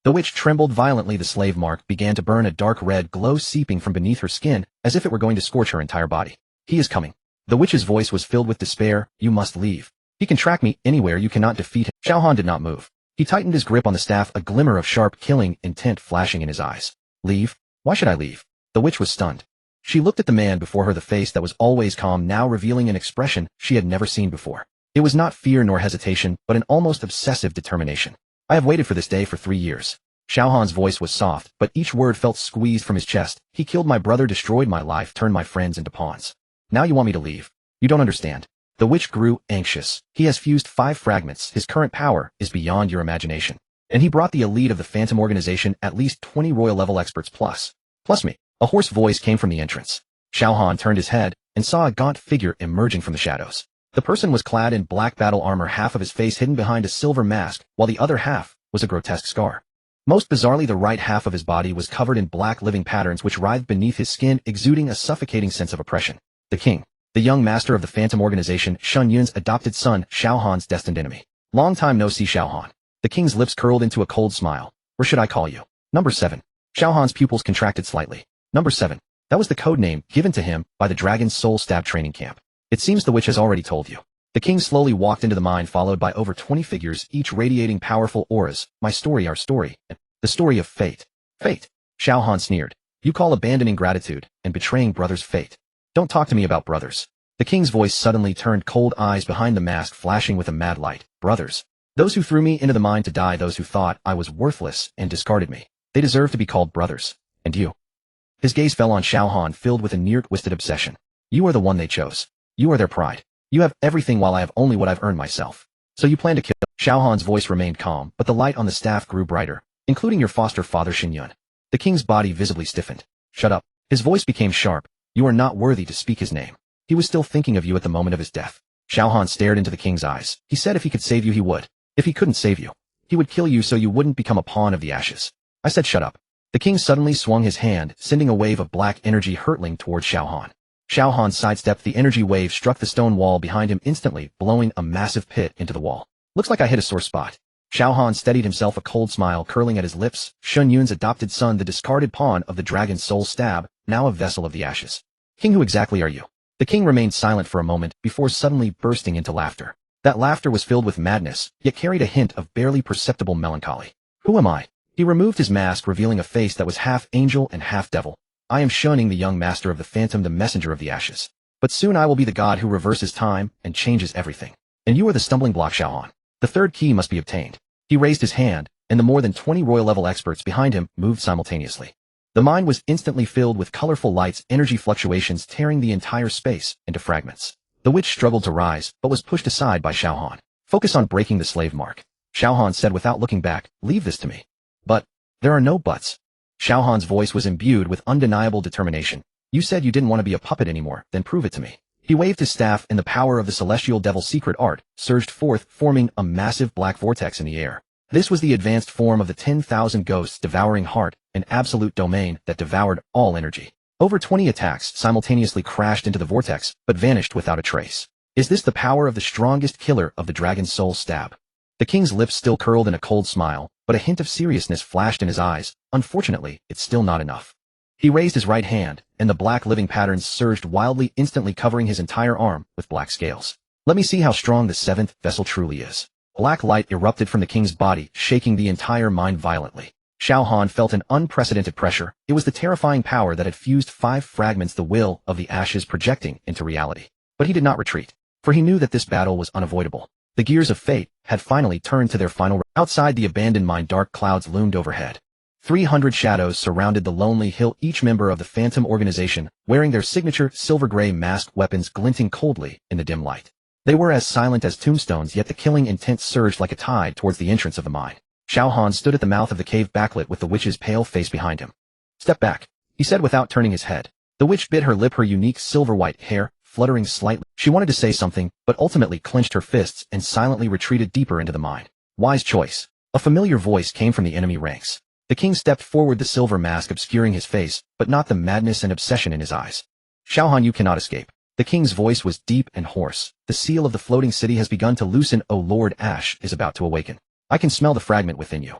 The witch trembled violently. The slave mark began to burn, a dark red glow seeping from beneath her skin, as if it were going to scorch her entire body. He is coming. The witch's voice was filled with despair. You must leave. He can track me anywhere. You cannot defeat him. Xiao Han did not move. He tightened his grip on the staff, a glimmer of sharp, killing intent flashing in his eyes. Leave? Why should I leave? The witch was stunned. She looked at the man before her, the face that was always calm, now revealing an expression she had never seen before. It was not fear nor hesitation, but an almost obsessive determination. I have waited for this day for 3 years. Xiao Han's voice was soft, but each word felt squeezed from his chest. He killed my brother, destroyed my life, turned my friends into pawns. Now you want me to leave? You don't understand. The witch grew anxious. He has fused 5 fragments. His current power is beyond your imagination. And he brought the elite of the Phantom Organization, at least 20 royal level experts plus Plus me. A hoarse voice came from the entrance. Xiao Han turned his head and saw a gaunt figure emerging from the shadows. The person was clad in black battle armor, half of his face hidden behind a silver mask, while the other half was a grotesque scar. Most bizarrely, the right half of his body was covered in black living patterns which writhed beneath his skin, exuding a suffocating sense of oppression. The king, the young master of the Phantom Organization, Shun Yun's adopted son, Xiao Han's destined enemy. Long time no see, Xiao Han. The king's lips curled into a cold smile. Or should I call you? Number 7. Xiao Han's pupils contracted slightly. Number 7. That was the code name given to him by the Dragon's Soul Stab training camp. It seems the witch has already told you. The king slowly walked into the mine, followed by over 20 figures, each radiating powerful auras. My story, our story. The story of fate. Fate. Xiao Han sneered. You call abandoning gratitude and betraying brothers fate. Don't talk to me about brothers. The king's voice suddenly turned cold, eyes behind the mask flashing with a mad light. Brothers. Those who threw me into the mine to die, those who thought I was worthless and discarded me. They deserve to be called brothers. And you? His gaze fell on Xiao Han, filled with a near-twisted obsession. You are the one they chose. You are their pride. You have everything while I have only what I've earned myself. So you plan to kill. Xiao Han's voice remained calm, but the light on the staff grew brighter, including your foster father Xin Yun. The king's body visibly stiffened. Shut up. His voice became sharp. You are not worthy to speak his name. He was still thinking of you at the moment of his death. Xiao Han stared into the king's eyes. He said if he could save you, he would. If he couldn't save you, he would kill you so you wouldn't become a pawn of the ashes. I said shut up. The king suddenly swung his hand, sending a wave of black energy hurtling towards Xiao Han. Xiao Han sidestepped. The energy wave struck the stone wall behind him, instantly blowing a massive pit into the wall. Looks like I hit a sore spot. Xiao Han steadied himself, a cold smile curling at his lips. Shun Yun's adopted son, the discarded pawn of the Dragon's Soul Stab, now a vessel of the ashes. King, who exactly are you? The king remained silent for a moment before suddenly bursting into laughter. That laughter was filled with madness, yet carried a hint of barely perceptible melancholy. Who am I? He removed his mask, revealing a face that was half angel and half devil. I am Shunning, the young master of the Phantom, the messenger of the ashes. But soon I will be the god who reverses time and changes everything. And you are the stumbling block, Xiao Han. The third key must be obtained. He raised his hand, and the more than 20 royal-level experts behind him moved simultaneously. The mine was instantly filled with colorful lights, energy fluctuations tearing the entire space into fragments. The witch struggled to rise, but was pushed aside by Xiao Han. Focus on breaking the slave mark. Xiao Han said without looking back, leave this to me. But, there are no buts. Xiao Han's voice was imbued with undeniable determination. You said you didn't want to be a puppet anymore, then prove it to me. He waved his staff, and the power of the celestial devil's secret art surged forth, forming a massive black vortex in the air. This was the advanced form of the 10,000 ghosts devouring heart, an absolute domain that devoured all energy. Over 20 attacks simultaneously crashed into the vortex, but vanished without a trace. Is this the power of the strongest killer of the Dragon's Soul Stab? The king's lips still curled in a cold smile, but a hint of seriousness flashed in his eyes. Unfortunately, it's still not enough. He raised his right hand, and the black living patterns surged wildly, instantly covering his entire arm with black scales. Let me see how strong the seventh vessel truly is. Black light erupted from the king's body, shaking the entire mine violently. Xiao Han felt an unprecedented pressure. It was the terrifying power that had fused 5 fragments, the will of the ashes projecting into reality. But he did not retreat, for he knew that this battle was unavoidable. The gears of fate had finally turned to their final. Outside the abandoned mine, dark clouds loomed overhead. 300 shadows surrounded the lonely hill, each member of the Phantom Organization wearing their signature silver-gray masked weapons glinting coldly in the dim light. They were as silent as tombstones, yet the killing intent surged like a tide towards the entrance of the mine. Xiao Han stood at the mouth of the cave, backlit with the witch's pale face behind him. Step back, he said without turning his head. The witch bit her lip, her unique silver-white hair fluttering slightly. She wanted to say something, but ultimately clenched her fists and silently retreated deeper into the mine. Wise choice. A familiar voice came from the enemy ranks. The king stepped forward, the silver mask obscuring his face, but not the madness and obsession in his eyes. Xiao Han, you cannot escape. The king's voice was deep and hoarse. The seal of the floating city has begun to loosen. O Lord, Ash is about to awaken. I can smell the fragment within you.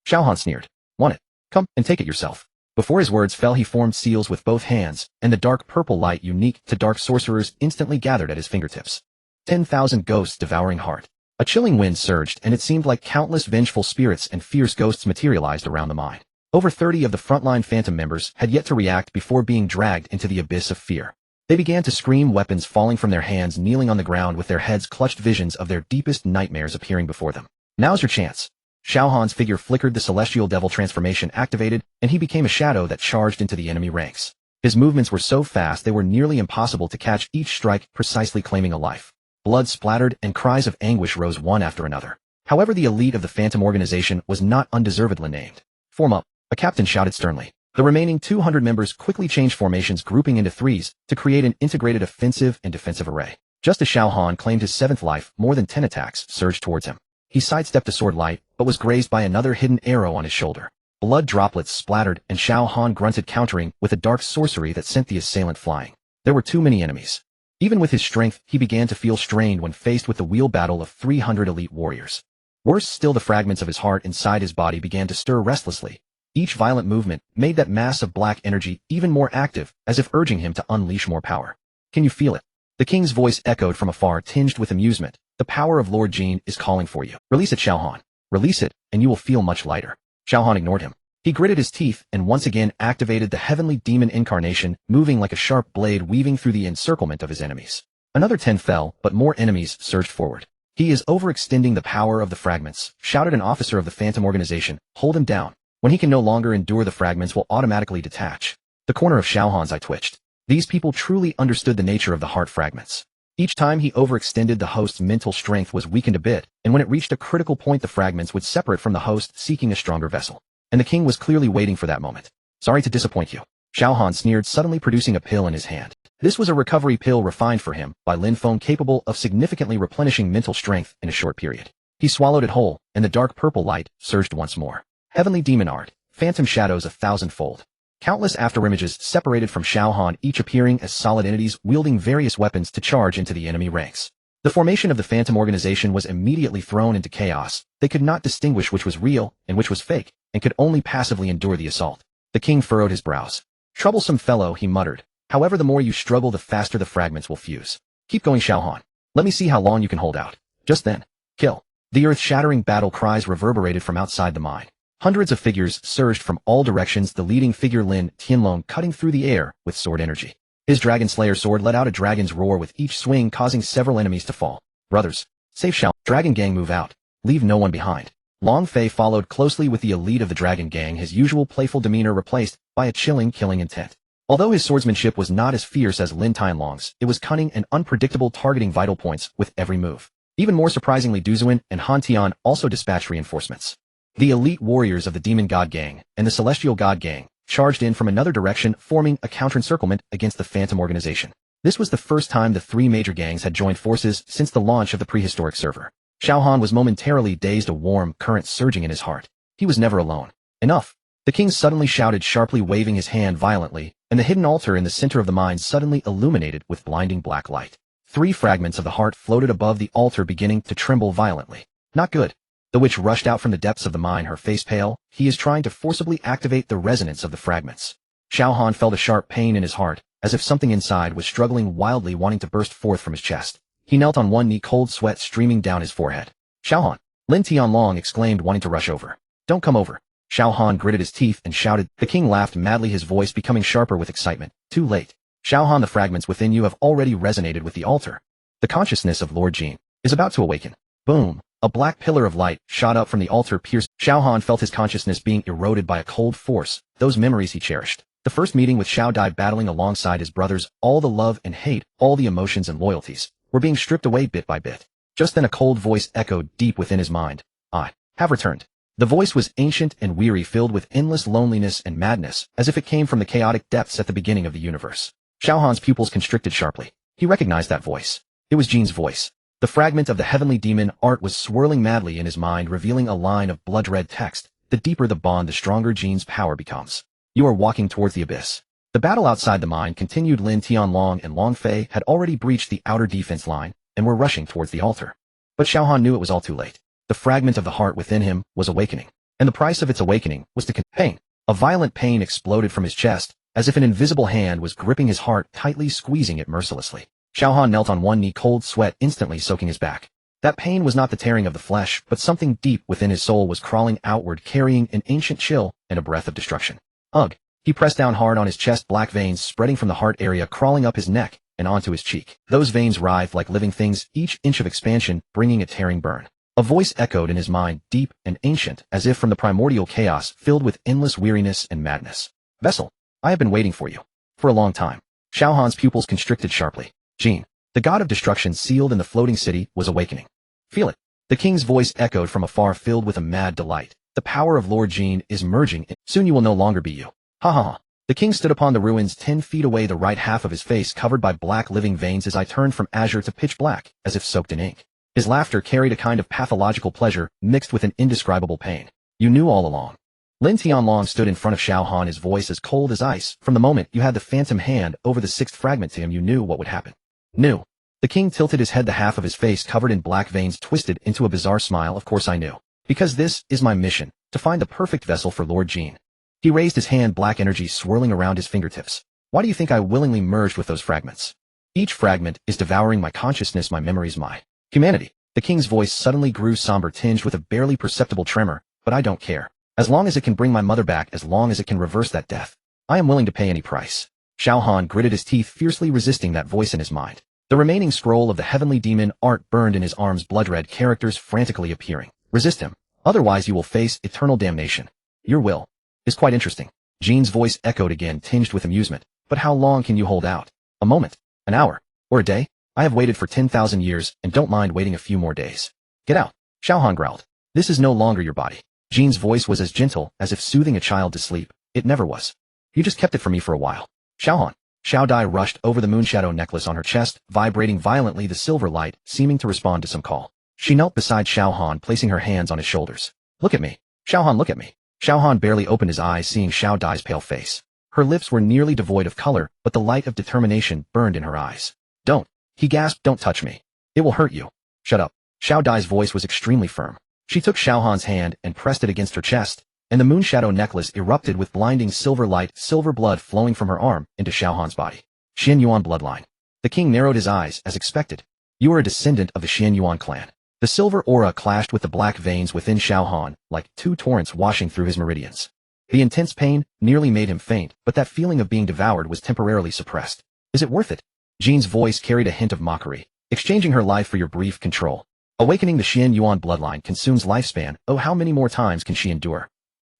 Xiao Han sneered. Want it? Come and take it yourself. Before his words fell, he formed seals with both hands, and the dark purple light unique to dark sorcerers instantly gathered at his fingertips. 10,000 ghosts devouring heart. A chilling wind surged, and it seemed like countless vengeful spirits and fierce ghosts materialized around the mine. Over 30 of the frontline Phantom members had yet to react before being dragged into the abyss of fear. They began to scream, weapons falling from their hands, kneeling on the ground with their heads clutched, visions of their deepest nightmares appearing before them. Now's your chance. Xiao Han's figure flickered, the celestial devil transformation activated, and he became a shadow that charged into the enemy ranks. His movements were so fast they were nearly impossible to catch, each strike precisely claiming a life. Blood splattered, and cries of anguish rose one after another. However, the elite of the Phantom Organization was not undeservedly named. Form up, a captain shouted sternly. The remaining 200 members quickly changed formations, grouping into threes to create an integrated offensive and defensive array. Just as Xiao Han claimed his 7th life, more than 10 attacks surged towards him. He sidestepped a sword light, but was grazed by another hidden arrow on his shoulder. Blood droplets splattered, and Xiao Han grunted, countering with a dark sorcery that sent the assailant flying. There were too many enemies. Even with his strength, he began to feel strained when faced with the wheel battle of 300 elite warriors. Worse still, the fragments of his heart inside his body began to stir restlessly. Each violent movement made that mass of black energy even more active, as if urging him to unleash more power. Can you feel it? The king's voice echoed from afar, tinged with amusement. The power of Lord Jin is calling for you. Release it, Xiao Han. Release it, and you will feel much lighter. Xiao Han ignored him. He gritted his teeth and once again activated the heavenly demon incarnation, moving like a sharp blade weaving through the encirclement of his enemies. Another 10 fell, but more enemies surged forward. He is overextending the power of the fragments, shouted an officer of the Phantom Organization. Hold him down. When he can no longer endure, the fragments will automatically detach. The corner of Xiao Han's eye twitched. These people truly understood the nature of the heart fragments. Each time he overextended, the host's mental strength was weakened a bit, and when it reached a critical point, the fragments would separate from the host, seeking a stronger vessel. And the king was clearly waiting for that moment. Sorry to disappoint you. Xiao Han sneered, suddenly producing a pill in his hand. This was a recovery pill refined for him by Lin Feng, capable of significantly replenishing mental strength in a short period. He swallowed it whole, and the dark purple light surged once more. Heavenly demon art, phantom shadows 1,000-fold. Countless afterimages separated from Xiao Han, each appearing as solid entities wielding various weapons to charge into the enemy ranks. The formation of the Phantom Organization was immediately thrown into chaos. They could not distinguish which was real and which was fake, and could only passively endure the assault. The king furrowed his brows. Troublesome fellow, he muttered. However, the more you struggle, the faster the fragments will fuse. Keep going, Xiao Han. Let me see how long you can hold out. Just then, kill. The earth-shattering battle cries reverberated from outside the mine. Hundreds of figures surged from all directions, the leading figure Lin Tianlong cutting through the air with sword energy. His Dragon Slayer sword let out a dragon's roar with each swing, causing several enemies to fall. Brothers, save Xiao. Dragon Gang, move out. Leave no one behind. Long Fei followed closely with the elite of the Dragon Gang, his usual playful demeanor replaced by a chilling, killing intent. Although his swordsmanship was not as fierce as Lin Tianlong's, it was cunning and unpredictable, targeting vital points with every move. Even more surprisingly, Duzuan and Han Tian also dispatched reinforcements. The elite warriors of the Demon God Gang and the Celestial God Gang charged in from another direction, forming a counter-encirclement against the Phantom Organization. This was the first time the three major gangs had joined forces since the launch of the prehistoric server. Xiao Han was momentarily dazed, a warm current surging in his heart. He was never alone. Enough! The king suddenly shouted, sharply waving his hand violently, and the hidden altar in the center of the mine suddenly illuminated with blinding black light. 3 fragments of the heart floated above the altar, beginning to tremble violently. Not good. The witch rushed out from the depths of the mine, her face pale. He is trying to forcibly activate the resonance of the fragments. Xiao Han felt a sharp pain in his heart, as if something inside was struggling wildly, wanting to burst forth from his chest. He knelt on one knee, cold sweat streaming down his forehead. Xiao Han! Lin Tianlong exclaimed, wanting to rush over. Don't come over. Xiao Han gritted his teeth and shouted. The king laughed madly, his voice becoming sharper with excitement. Too late. Xiao Han, the fragments within you have already resonated with the altar. The consciousness of Lord Jin is about to awaken. Boom! A black pillar of light shot up from the altar, pierced. Xiao Han felt his consciousness being eroded by a cold force. Those memories he cherished. The first meeting with Xiao Dai, battling alongside his brothers, all the love and hate, all the emotions and loyalties, were being stripped away bit by bit. Just then a cold voice echoed deep within his mind. I have returned. The voice was ancient and weary, filled with endless loneliness and madness, as if it came from the chaotic depths at the beginning of the universe. Xiao Han's pupils constricted sharply. He recognized that voice. It was Jin's voice. The fragment of the heavenly demon art was swirling madly in his mind, revealing a line of blood-red text. The deeper the bond, the stronger Jin's power becomes. You are walking towards the abyss. The battle outside the mine continued. Lin Tianlong and Long Fei had already breached the outer defense line and were rushing towards the altar. But Xiao Han knew it was all too late. The fragment of the heart within him was awakening, and the price of its awakening was to pain. A violent pain exploded from his chest, as if an invisible hand was gripping his heart, tightly squeezing it mercilessly. Xiao Han knelt on one knee, cold sweat instantly soaking his back. That pain was not the tearing of the flesh, but something deep within his soul was crawling outward, carrying an ancient chill and a breath of destruction. Ugh! He pressed down hard on his chest, black veins spreading from the heart area, crawling up his neck and onto his cheek. Those veins writhed like living things, each inch of expansion bringing a tearing burn. A voice echoed in his mind, deep and ancient, as if from the primordial chaos, filled with endless weariness and madness. Vessel, I have been waiting for you. For a long time. Xiao Han's pupils constricted sharply. Jin, the god of destruction sealed in the floating city, was awakening. Feel it. The king's voice echoed from afar, filled with a mad delight. The power of Lord Jin is merging in. Soon you will no longer be you. Ha ha ha. The king stood upon the ruins 10 feet away, the right half of his face covered by black living veins. His eye turned from azure to pitch black, as if soaked in ink. His laughter carried a kind of pathological pleasure, mixed with an indescribable pain. You knew all along. Lin Tianlong stood in front of Xiao Han, his voice as cold as ice. From the moment you had the phantom hand over the sixth fragment to him, you knew what would happen. Knew. The king tilted his head, the half of his face covered in black veins twisted into a bizarre smile. Of course I knew. Because this is my mission, to find the perfect vessel for Lord Jin. He raised his hand, black energy swirling around his fingertips. Why do you think I willingly merged with those fragments? Each fragment is devouring my consciousness, my memories, my humanity. The king's voice suddenly grew somber, tinged with a barely perceptible tremor. But I don't care. As long as it can bring my mother back, as long as it can reverse that death, I am willing to pay any price. Xiao Han gritted his teeth, fiercely resisting that voice in his mind. The remaining scroll of the heavenly demon art burned in his arms, blood-red characters frantically appearing. Resist him. Otherwise you will face eternal damnation. Your will is quite interesting. Jin's voice echoed again, tinged with amusement. But how long can you hold out? A moment? An hour? Or a day? I have waited for 10,000 years, and don't mind waiting a few more days. Get out. Xiao Han growled. This is no longer your body. Jin's voice was as gentle as if soothing a child to sleep. It never was. You just kept it from me for a while. Xiao Han. Xiao Dai rushed over the moonshadow necklace on her chest, vibrating violently, the silver light seeming to respond to some call. She knelt beside Xiao Han, placing her hands on his shoulders. Look at me. Xiao Han, look at me. Xiao Han barely opened his eyes, seeing Xiao Dai's pale face. Her lips were nearly devoid of color, but the light of determination burned in her eyes. Don't. He gasped, don't touch me. It will hurt you. Shut up. Xiao Dai's voice was extremely firm. She took Xiao Han's hand and pressed it against her chest, and the moonshadow necklace erupted with blinding silver light, silver blood flowing from her arm into Xiao Han's body. Xian Yuan bloodline. The king narrowed his eyes, as expected. You are a descendant of the Xian Yuan clan. The silver aura clashed with the black veins within Xiao Han, like two torrents washing through his meridians. The intense pain nearly made him faint, but that feeling of being devoured was temporarily suppressed. Is it worth it? Jin's voice carried a hint of mockery. Exchanging her life for your brief control. Awakening the Xian Yuan bloodline consumes lifespan. Oh, how many more times can she endure?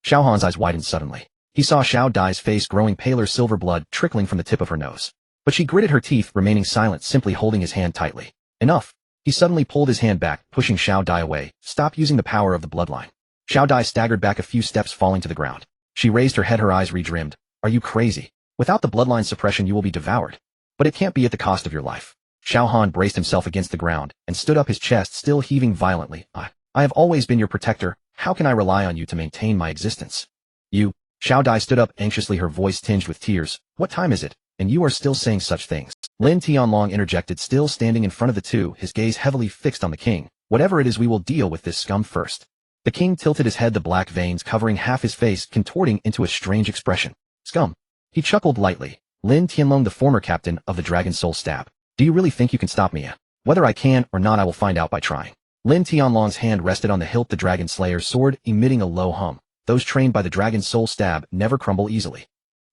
Xiao Han's eyes widened suddenly. He saw Xiao Dai's face growing paler, silver blood trickling from the tip of her nose. But she gritted her teeth, remaining silent, simply holding his hand tightly. Enough. He suddenly pulled his hand back, pushing Xiao Dai away. Stop using the power of the bloodline. Xiao Dai staggered back a few steps, falling to the ground. She raised her head, her eyes redrimmed. Are you crazy? Without the bloodline suppression you will be devoured. But it can't be at the cost of your life. Xiao Han braced himself against the ground and stood up, his chest still heaving violently. I have always been your protector. How can I rely on you to maintain my existence? You. Xiao Dai stood up anxiously, her voice tinged with tears. What time is it? And you are still saying such things. Lin Tianlong interjected, still standing in front of the two, his gaze heavily fixed on the king. Whatever it is, we will deal with this scum first. The king tilted his head, the black veins covering half his face contorting into a strange expression. Scum. He chuckled lightly. Lin Tianlong, the former captain of the Dragon Soul Stab. Do you really think you can stop me? Whether I can or not, I will find out by trying. Lin Tianlong's hand rested on the hilt, the Dragon Slayer's sword, emitting a low hum. Those trained by the Dragon Soul Stab never crumble easily.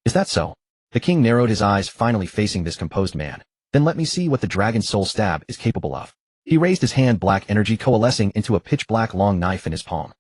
Is that so? The king narrowed his eyes, finally facing this composed man. Then let me see what the Dragon Soul Stab is capable of. He raised his hand, black energy coalescing into a pitch-black long knife in his palm.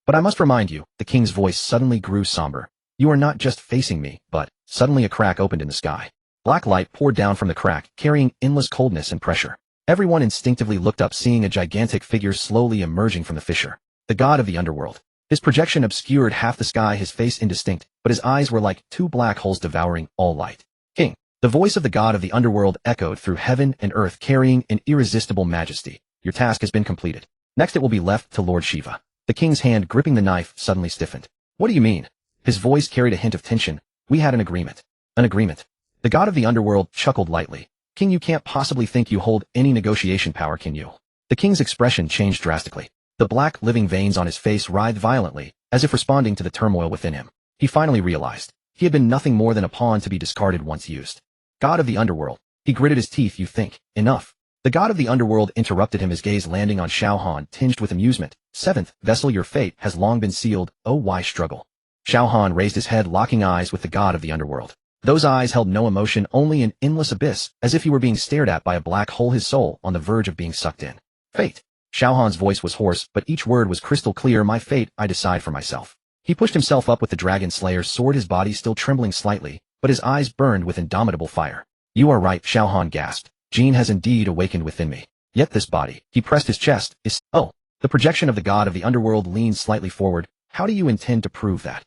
But I must remind you, the king's voice suddenly grew somber. You are not just facing me, but suddenly a crack opened in the sky. Black light poured down from the crack, carrying endless coldness and pressure. Everyone instinctively looked up, seeing a gigantic figure slowly emerging from the fissure. The god of the underworld. His projection obscured half the sky, his face indistinct, but his eyes were like two black holes devouring all light. King. The voice of the god of the underworld echoed through heaven and earth, carrying an irresistible majesty. Your task has been completed. Next it will be left to Lord Shiva. The king's hand gripping the knife suddenly stiffened. What do you mean? His voice carried a hint of tension. We had an agreement. An agreement. The god of the underworld chuckled lightly. King, you can't possibly think you hold any negotiation power, can you? The king's expression changed drastically. The black living veins on his face writhed violently, as if responding to the turmoil within him. He finally realized. He had been nothing more than a pawn to be discarded once used. God of the underworld. He gritted his teeth. You think. Enough. The god of the underworld interrupted him, his gaze landing on Xiao Han, tinged with amusement. Seventh vessel, your fate has long been sealed. Oh, why struggle? Xiao Han raised his head, locking eyes with the god of the underworld. Those eyes held no emotion, only an endless abyss, as if he were being stared at by a black hole, his soul on the verge of being sucked in. Fate. Xiao Han's voice was hoarse, but each word was crystal clear. My fate, I decide for myself. He pushed himself up with the Dragon Slayer's sword, his body still trembling slightly, but his eyes burned with indomitable fire. You are right, Xiao Han gasped. Jin has indeed awakened within me. Yet this body, he pressed his chest, is— Oh! The projection of the god of the underworld leaned slightly forward. How do you intend to prove that?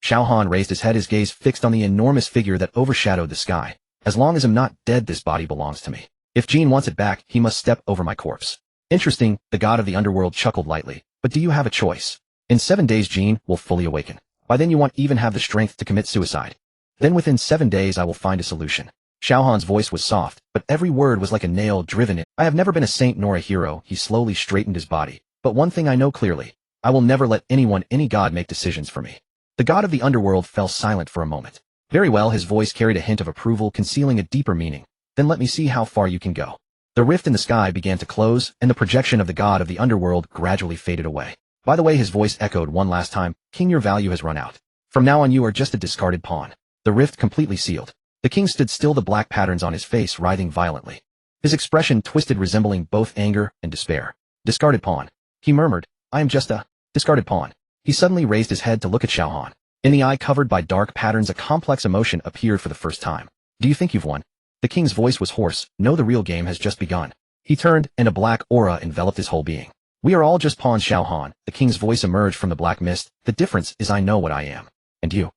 Xiao Han raised his head, his gaze fixed on the enormous figure that overshadowed the sky. As long as I'm not dead, this body belongs to me. If Jean wants it back, he must step over my corpse. Interesting, the god of the underworld chuckled lightly. But do you have a choice? In 7 days Jean will fully awaken. By then you won't even have the strength to commit suicide. Then within 7 days I will find a solution. Xiao Han's voice was soft, but every word was like a nail driven in. I have never been a saint nor a hero. He slowly straightened his body. But one thing I know clearly. I will never let anyone, any god, make decisions for me. The god of the underworld fell silent for a moment. Very well, his voice carried a hint of approval, concealing a deeper meaning. Then let me see how far you can go. The rift in the sky began to close, and the projection of the god of the underworld gradually faded away. By the way, his voice echoed one last time, King, your value has run out. From now on you are just a discarded pawn. The rift completely sealed. The king stood still, the black patterns on his face writhing violently. His expression twisted, resembling both anger and despair. Discarded pawn. He murmured, I am just a discarded pawn. He suddenly raised his head to look at Xiao Han. In the eye covered by dark patterns, a complex emotion appeared for the first time. Do you think you've won? The king's voice was hoarse. No, the real game has just begun. He turned, and a black aura enveloped his whole being. We are all just pawns, Xiao Han. The king's voice emerged from the black mist. The difference is I know what I am. And you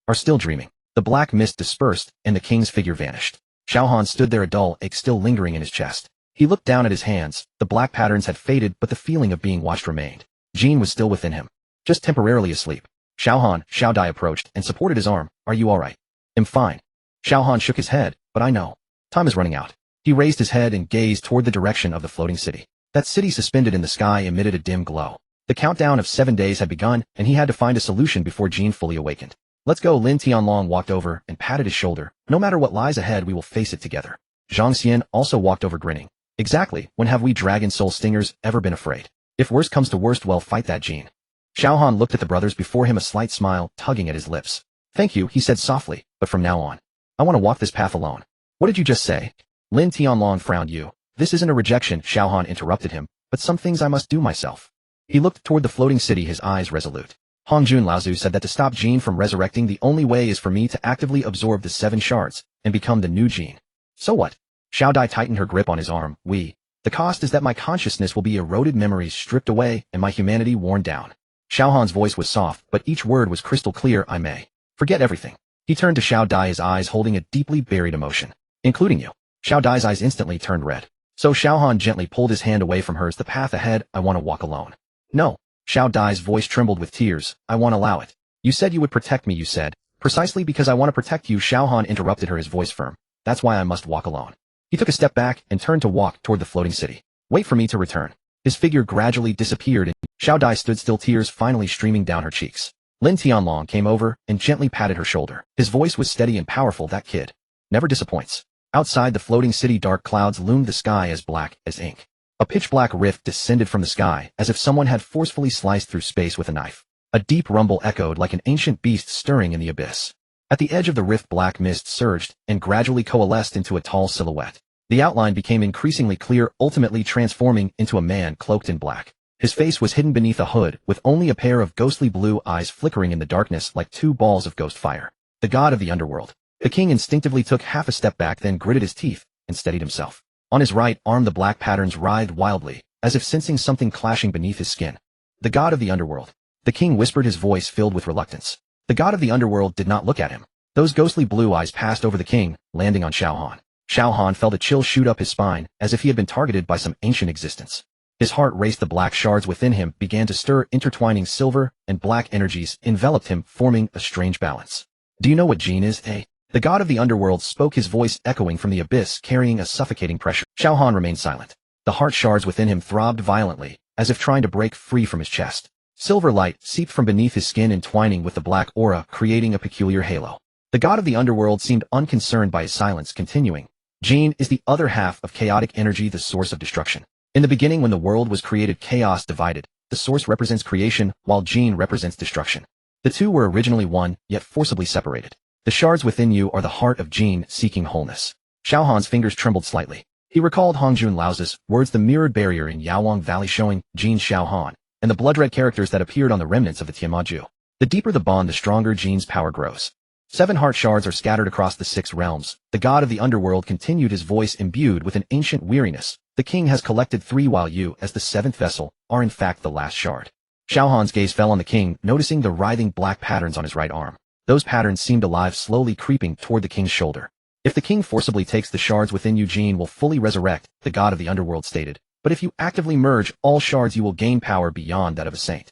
are still dreaming. The black mist dispersed, and the king's figure vanished. Xiao Han stood there, a dull ache still lingering in his chest. He looked down at his hands. The black patterns had faded, but the feeling of being watched remained. Jean was still within him, just temporarily asleep. Xiao Han, Xiao Dai approached and supported his arm. Are you all right? I'm fine. Xiao Han shook his head, but I know. Time is running out. He raised his head and gazed toward the direction of the floating city. That city suspended in the sky emitted a dim glow. The countdown of 7 days had begun, and he had to find a solution before Jean fully awakened. Let's go. Lin Tianlong walked over and patted his shoulder. No matter what lies ahead, we will face it together. Zhang Xian also walked over, grinning. Exactly. When have we dragon soul stingers ever been afraid? If worst comes to worst, well, fight that, Jean. Xiao Han looked at the brothers before him, a slight smile tugging at his lips. Thank you, he said softly, but from now on, I want to walk this path alone. What did you just say? Lin Tianlong frowned. This isn't a rejection, Xiao Han interrupted him, but some things I must do myself. He looked toward the floating city, his eyes resolute. Hongjun Laozu said that to stop Jean from resurrecting, the only way is for me to actively absorb the 7 shards and become the new Jean. So what? Xiao Dai tightened her grip on his arm. The cost is that my consciousness will be eroded, memories stripped away, and my humanity worn down. Xiao Han's voice was soft, but each word was crystal clear. I may forget everything. He turned to Xiao Dai, his eyes holding a deeply buried emotion. Including you. Xiao Dai's eyes instantly turned red. So Xiao Han gently pulled his hand away from hers. The path ahead, I want to walk alone. No. Xiao Dai's voice trembled with tears. I won't allow it. You said you would protect me, you said. Precisely because I want to protect you, Xiao Han interrupted her, his voice firm. That's why I must walk alone. He took a step back and turned to walk toward the floating city. Wait for me to return. His figure gradually disappeared and Xiao Dai stood still, tears finally streaming down her cheeks. Lin Tianlong came over and gently patted her shoulder. His voice was steady and powerful. That kid never disappoints. Outside the floating city, dark clouds loomed, the sky as black as ink. A pitch-black rift descended from the sky, as if someone had forcefully sliced through space with a knife. A deep rumble echoed like an ancient beast stirring in the abyss. At the edge of the rift, black mist surged and gradually coalesced into a tall silhouette. The outline became increasingly clear, ultimately transforming into a man cloaked in black. His face was hidden beneath a hood, with only a pair of ghostly blue eyes flickering in the darkness like 2 balls of ghost fire. The god of the underworld. The king instinctively took half a step back, then gritted his teeth and steadied himself. On his right arm, the black patterns writhed wildly, as if sensing something clashing beneath his skin. The god of the underworld. The king whispered, his voice filled with reluctance. The god of the underworld did not look at him. Those ghostly blue eyes passed over the king, landing on Xiao Han. Xiao Han felt a chill shoot up his spine, as if he had been targeted by some ancient existence. His heart raced. The black shards within him began to stir, intertwining silver and black energies enveloped him, forming a strange balance. Do you know what Jean is, eh? The god of the underworld spoke, his voice echoing from the abyss, carrying a suffocating pressure. Xiao Han remained silent. The heart shards within him throbbed violently, as if trying to break free from his chest. Silver light seeped from beneath his skin, entwining with the black aura, creating a peculiar halo. The god of the underworld seemed unconcerned by his silence, continuing. Jean is the other half of chaotic energy, the source of destruction. In the beginning, when the world was created, chaos divided. The source represents creation, while Jean represents destruction. The two were originally one, yet forcibly separated. The shards within you are the heart of Jean, seeking wholeness. Xiao Han's fingers trembled slightly. He recalled Hongjun Laozu's words, the mirrored barrier in Yaowang Valley showing Jean Xiao Han, and the blood-red characters that appeared on the remnants of the Tianmaju. The deeper the bond, the stronger Jean's power grows. 7 heart shards are scattered across the 6 realms. The god of the underworld continued, his voice imbued with an ancient weariness. The king has collected 3, while you, as the 7th vessel, are in fact the last shard. Xiao Han's gaze fell on the king, noticing the writhing black patterns on his right arm. Those patterns seemed alive, slowly creeping toward the king's shoulder. If the king forcibly takes the shards within you, Jin will fully resurrect, the god of the underworld stated. But if you actively merge all shards, you will gain power beyond that of a saint.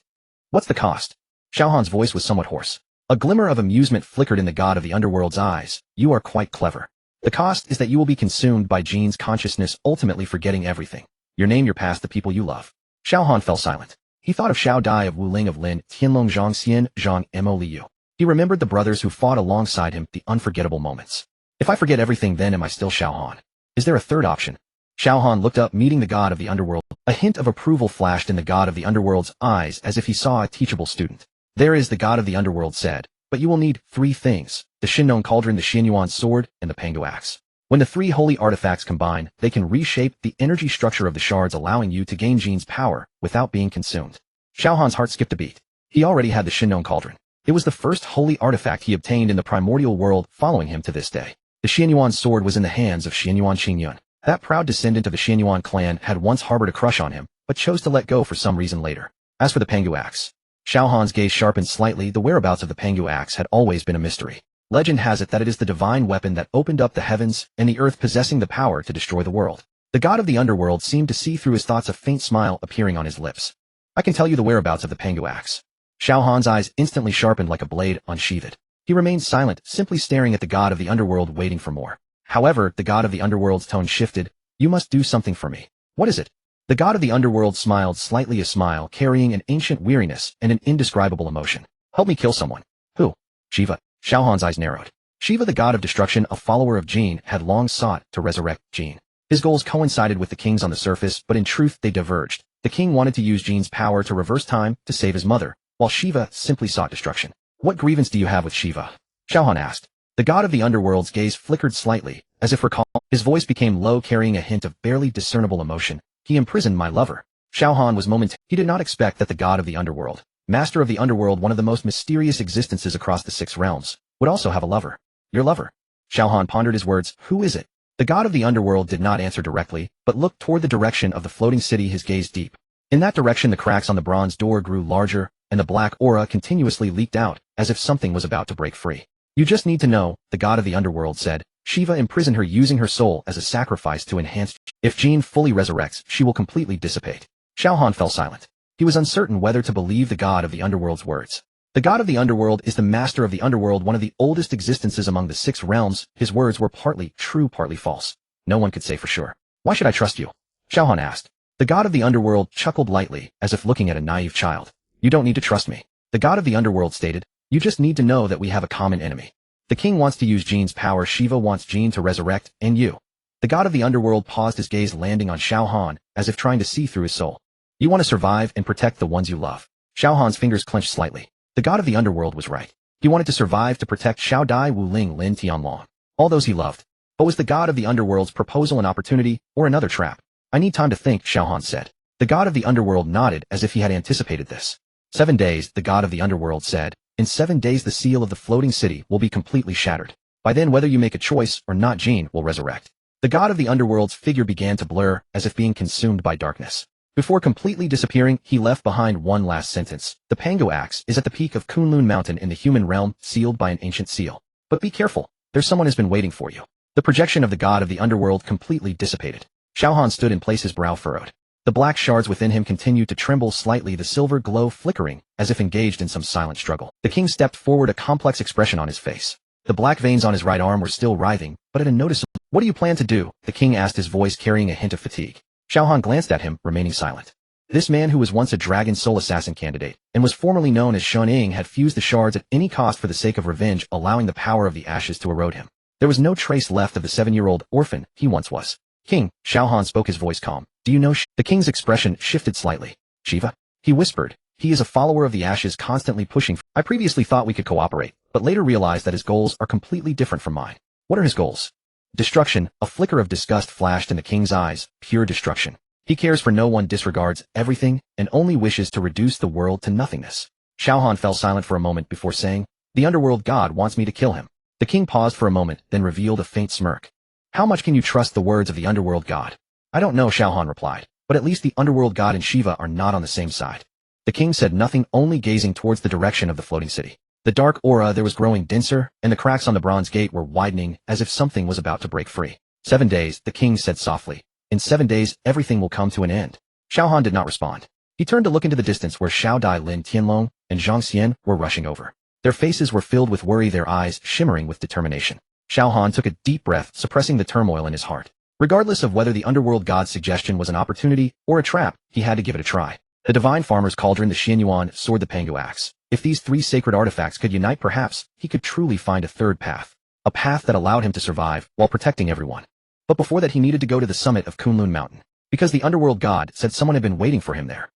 What's the cost? Xiao Han's voice was somewhat hoarse. A glimmer of amusement flickered in the god of the underworld's eyes. You are quite clever. The cost is that you will be consumed by Jin's consciousness, ultimately forgetting everything. Your name, your past, the people you love. Xiao Han fell silent. He thought of Xiao Dai, of Wuling, of Lin, Tianlong, Zhang Xian, Zhang Mo Liu. He remembered the brothers who fought alongside him, the unforgettable moments. If I forget everything, then am I still Xiao Han? Is there a third option? Xiao Han looked up, meeting the god of the underworld. A hint of approval flashed in the god of the underworld's eyes, as if he saw a teachable student. There is, the god of the underworld said, but you will need 3 things: the Shinnong cauldron, the Xianyuan sword, and the Pangu axe. When the 3 holy artifacts combine, they can reshape the energy structure of the shards, allowing you to gain Jin's power without being consumed. Xiao Han's heart skipped a beat. He already had the Shinnong cauldron. It was the first holy artifact he obtained in the primordial world, following him to this day. The Xianyuan sword was in the hands of Xianyuan Qingyun. That proud descendant of the Xianyuan clan had once harbored a crush on him, but chose to let go for some reason later. As for the Pangu axe, Xiao Han's gaze sharpened slightly. The whereabouts of the Pangu axe had always been a mystery. Legend has it that it is the divine weapon that opened up the heavens and the earth, possessing the power to destroy the world. The god of the underworld seemed to see through his thoughts, a faint smile appearing on his lips. I can tell you the whereabouts of the Pangu axe. Xiao Han's eyes instantly sharpened like a blade unsheathed. He remained silent, simply staring at the god of the underworld, waiting for more. However, the god of the underworld's tone shifted. You must do something for me. What is it? The god of the underworld smiled slightly, a smile carrying an ancient weariness and an indescribable emotion. Help me kill someone. Who? Shiva. Xiao Han's eyes narrowed. Shiva, the god of destruction, a follower of Jin, had long sought to resurrect Jin. His goals coincided with the king's on the surface, but in truth they diverged. The king wanted to use Jin's power to reverse time to save his mother, while Shiva simply sought destruction. What grievance do you have with Shiva? Xiao Han asked. The god of the underworld's gaze flickered slightly, as if recalling. His voice became low, carrying a hint of barely discernible emotion. He imprisoned my lover. Xiao Han was momentary. He did not expect that the god of the underworld, master of the underworld, one of the most mysterious existences across the 6 realms, would also have a lover. Your lover? Xiao Han pondered his words. Who is it? The god of the underworld did not answer directly, but looked toward the direction of the floating city, his gaze deep. In that direction, the cracks on the bronze door grew larger, and the black aura continuously leaked out, as if something was about to break free. You just need to know, the god of the underworld said. Shiva imprisoned her, using her soul as a sacrifice to enhance. If Jin fully resurrects, she will completely dissipate. Xiao Han fell silent. He was uncertain whether to believe the god of the underworld's words. The god of the underworld is the master of the underworld, one of the oldest existences among the 6 realms. His words were partly true, partly false. No one could say for sure. Why should I trust you? Xiao Han asked. The god of the underworld chuckled lightly, as if looking at a naive child. You don't need to trust me. The god of the underworld stated. You just need to know that we have a common enemy. The king wants to use Jin's power, Shiva wants Jin to resurrect, and you. The god of the underworld paused, his gaze landing on Xiao Han, as if trying to see through his soul. You want to survive and protect the ones you love. Xiao Han's fingers clenched slightly. The god of the underworld was right. He wanted to survive to protect Xiao Dai, Wuling, Lin, Tianlong, all those he loved. But was the god of the underworld's proposal an opportunity, or another trap? I need time to think, Xiao Han said. The god of the underworld nodded, as if he had anticipated this. 7 days, the god of the underworld said. In 7 days the seal of the floating city will be completely shattered. By then, whether you make a choice or not, Jin will resurrect. The god of the underworld's figure began to blur, as if being consumed by darkness. Before completely disappearing, he left behind one last sentence. The Pangu axe is at the peak of Kunlun Mountain in the human realm, sealed by an ancient seal. But be careful, there's someone who's been waiting for you. The projection of the god of the underworld completely dissipated. Xiao Han stood in place, his brow furrowed. The black shards within him continued to tremble slightly, the silver glow flickering, as if engaged in some silent struggle. The king stepped forward, a complex expression on his face. The black veins on his right arm were still writhing, but at a noticeable. What do you plan to do? The king asked, his voice carrying a hint of fatigue. Xiao Han glanced at him, remaining silent. This man, who was once a dragon soul assassin candidate, and was formerly known as Shun Ying, had fused the shards at any cost for the sake of revenge, allowing the power of the ashes to erode him. There was no trace left of the 7-year-old orphan he once was. King, Xiao Han spoke, his voice calm. Do you know The king's expression shifted slightly. Shiva? He whispered. He is a follower of the ashes, constantly pushing. I previously thought we could cooperate, but later realized that his goals are completely different from mine. What are his goals? Destruction. A flicker of disgust flashed in the king's eyes. Pure destruction. He cares for no one, disregards everything, and only wishes to reduce the world to nothingness. Xiao Han fell silent for a moment before saying, The underworld god wants me to kill him. The king paused for a moment, then revealed a faint smirk. How much can you trust the words of the underworld god? I don't know, Xiao Han replied, but at least the underworld god and Shiva are not on the same side. The king said nothing, only gazing towards the direction of the floating city. The dark aura there was growing denser, and the cracks on the bronze gate were widening as if something was about to break free. 7 days, the king said softly. In 7 days, everything will come to an end. Xiao Han did not respond. He turned to look into the distance where Xiao Dai Lin Tianlong and Zhang Xian were rushing over. Their faces were filled with worry, their eyes shimmering with determination. Xiao Han took a deep breath, suppressing the turmoil in his heart. Regardless of whether the underworld god's suggestion was an opportunity or a trap, he had to give it a try. The divine farmer's cauldron, the Xianyuan sword, the Pangu axe. If these 3 sacred artifacts could unite, perhaps he could truly find a third path. A path that allowed him to survive while protecting everyone. But before that, he needed to go to the summit of Kunlun Mountain. Because the underworld god said someone had been waiting for him there.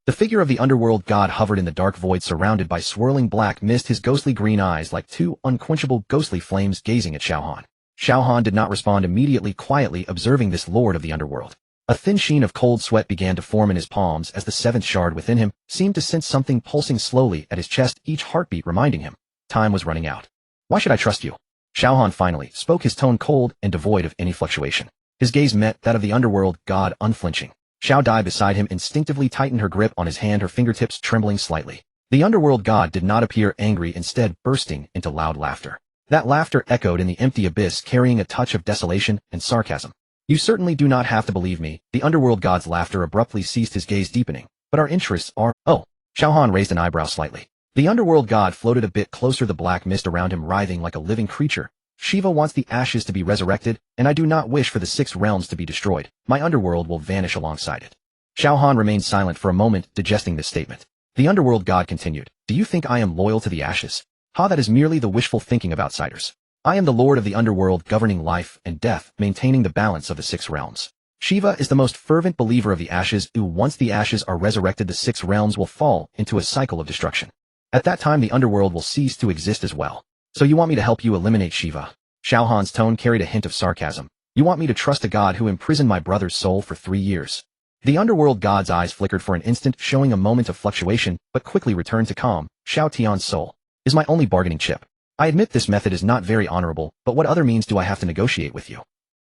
The figure of the underworld god hovered in the dark void, surrounded by swirling black mist, his ghostly green eyes like 2 unquenchable ghostly flames gazing at Xiao Han. Xiao Han did not respond immediately, quietly observing this lord of the underworld. A thin sheen of cold sweat began to form in his palms as the 7th shard within him seemed to sense something pulsing slowly at his chest, each heartbeat reminding him time was running out. Why should I trust you? Xiao Han finally spoke, his tone cold and devoid of any fluctuation. His gaze met that of the underworld god, unflinching. Xiao Dai beside him instinctively tightened her grip on his hand, her fingertips trembling slightly. The underworld god did not appear angry, instead bursting into loud laughter. That laughter echoed in the empty abyss, carrying a touch of desolation and sarcasm. You certainly do not have to believe me. The underworld god's laughter abruptly ceased, his gaze deepening. But our interests are— Oh. Xiao Han raised an eyebrow slightly. The underworld god floated a bit closer, the black mist around him writhing like a living creature. Shiva wants the ashes to be resurrected, and I do not wish for the 6 realms to be destroyed. My underworld will vanish alongside it. Xiao Han remained silent for a moment, digesting this statement. The underworld god continued. Do you think I am loyal to the ashes? Ha, that is merely the wishful thinking of outsiders. I am the lord of the underworld, governing life and death, maintaining the balance of the 6 realms. Shiva is the most fervent believer of the ashes. Once the ashes are resurrected, the 6 realms will fall into a cycle of destruction. At that time, the underworld will cease to exist as well. So you want me to help you eliminate Shiva? Xiao Han's tone carried a hint of sarcasm. You want me to trust a god who imprisoned my brother's soul for 3 years? The underworld god's eyes flickered for an instant, showing a moment of fluctuation, but quickly returned to calm. Xiao Tian's soul is my only bargaining chip. I admit this method is not very honorable, but what other means do I have to negotiate with you?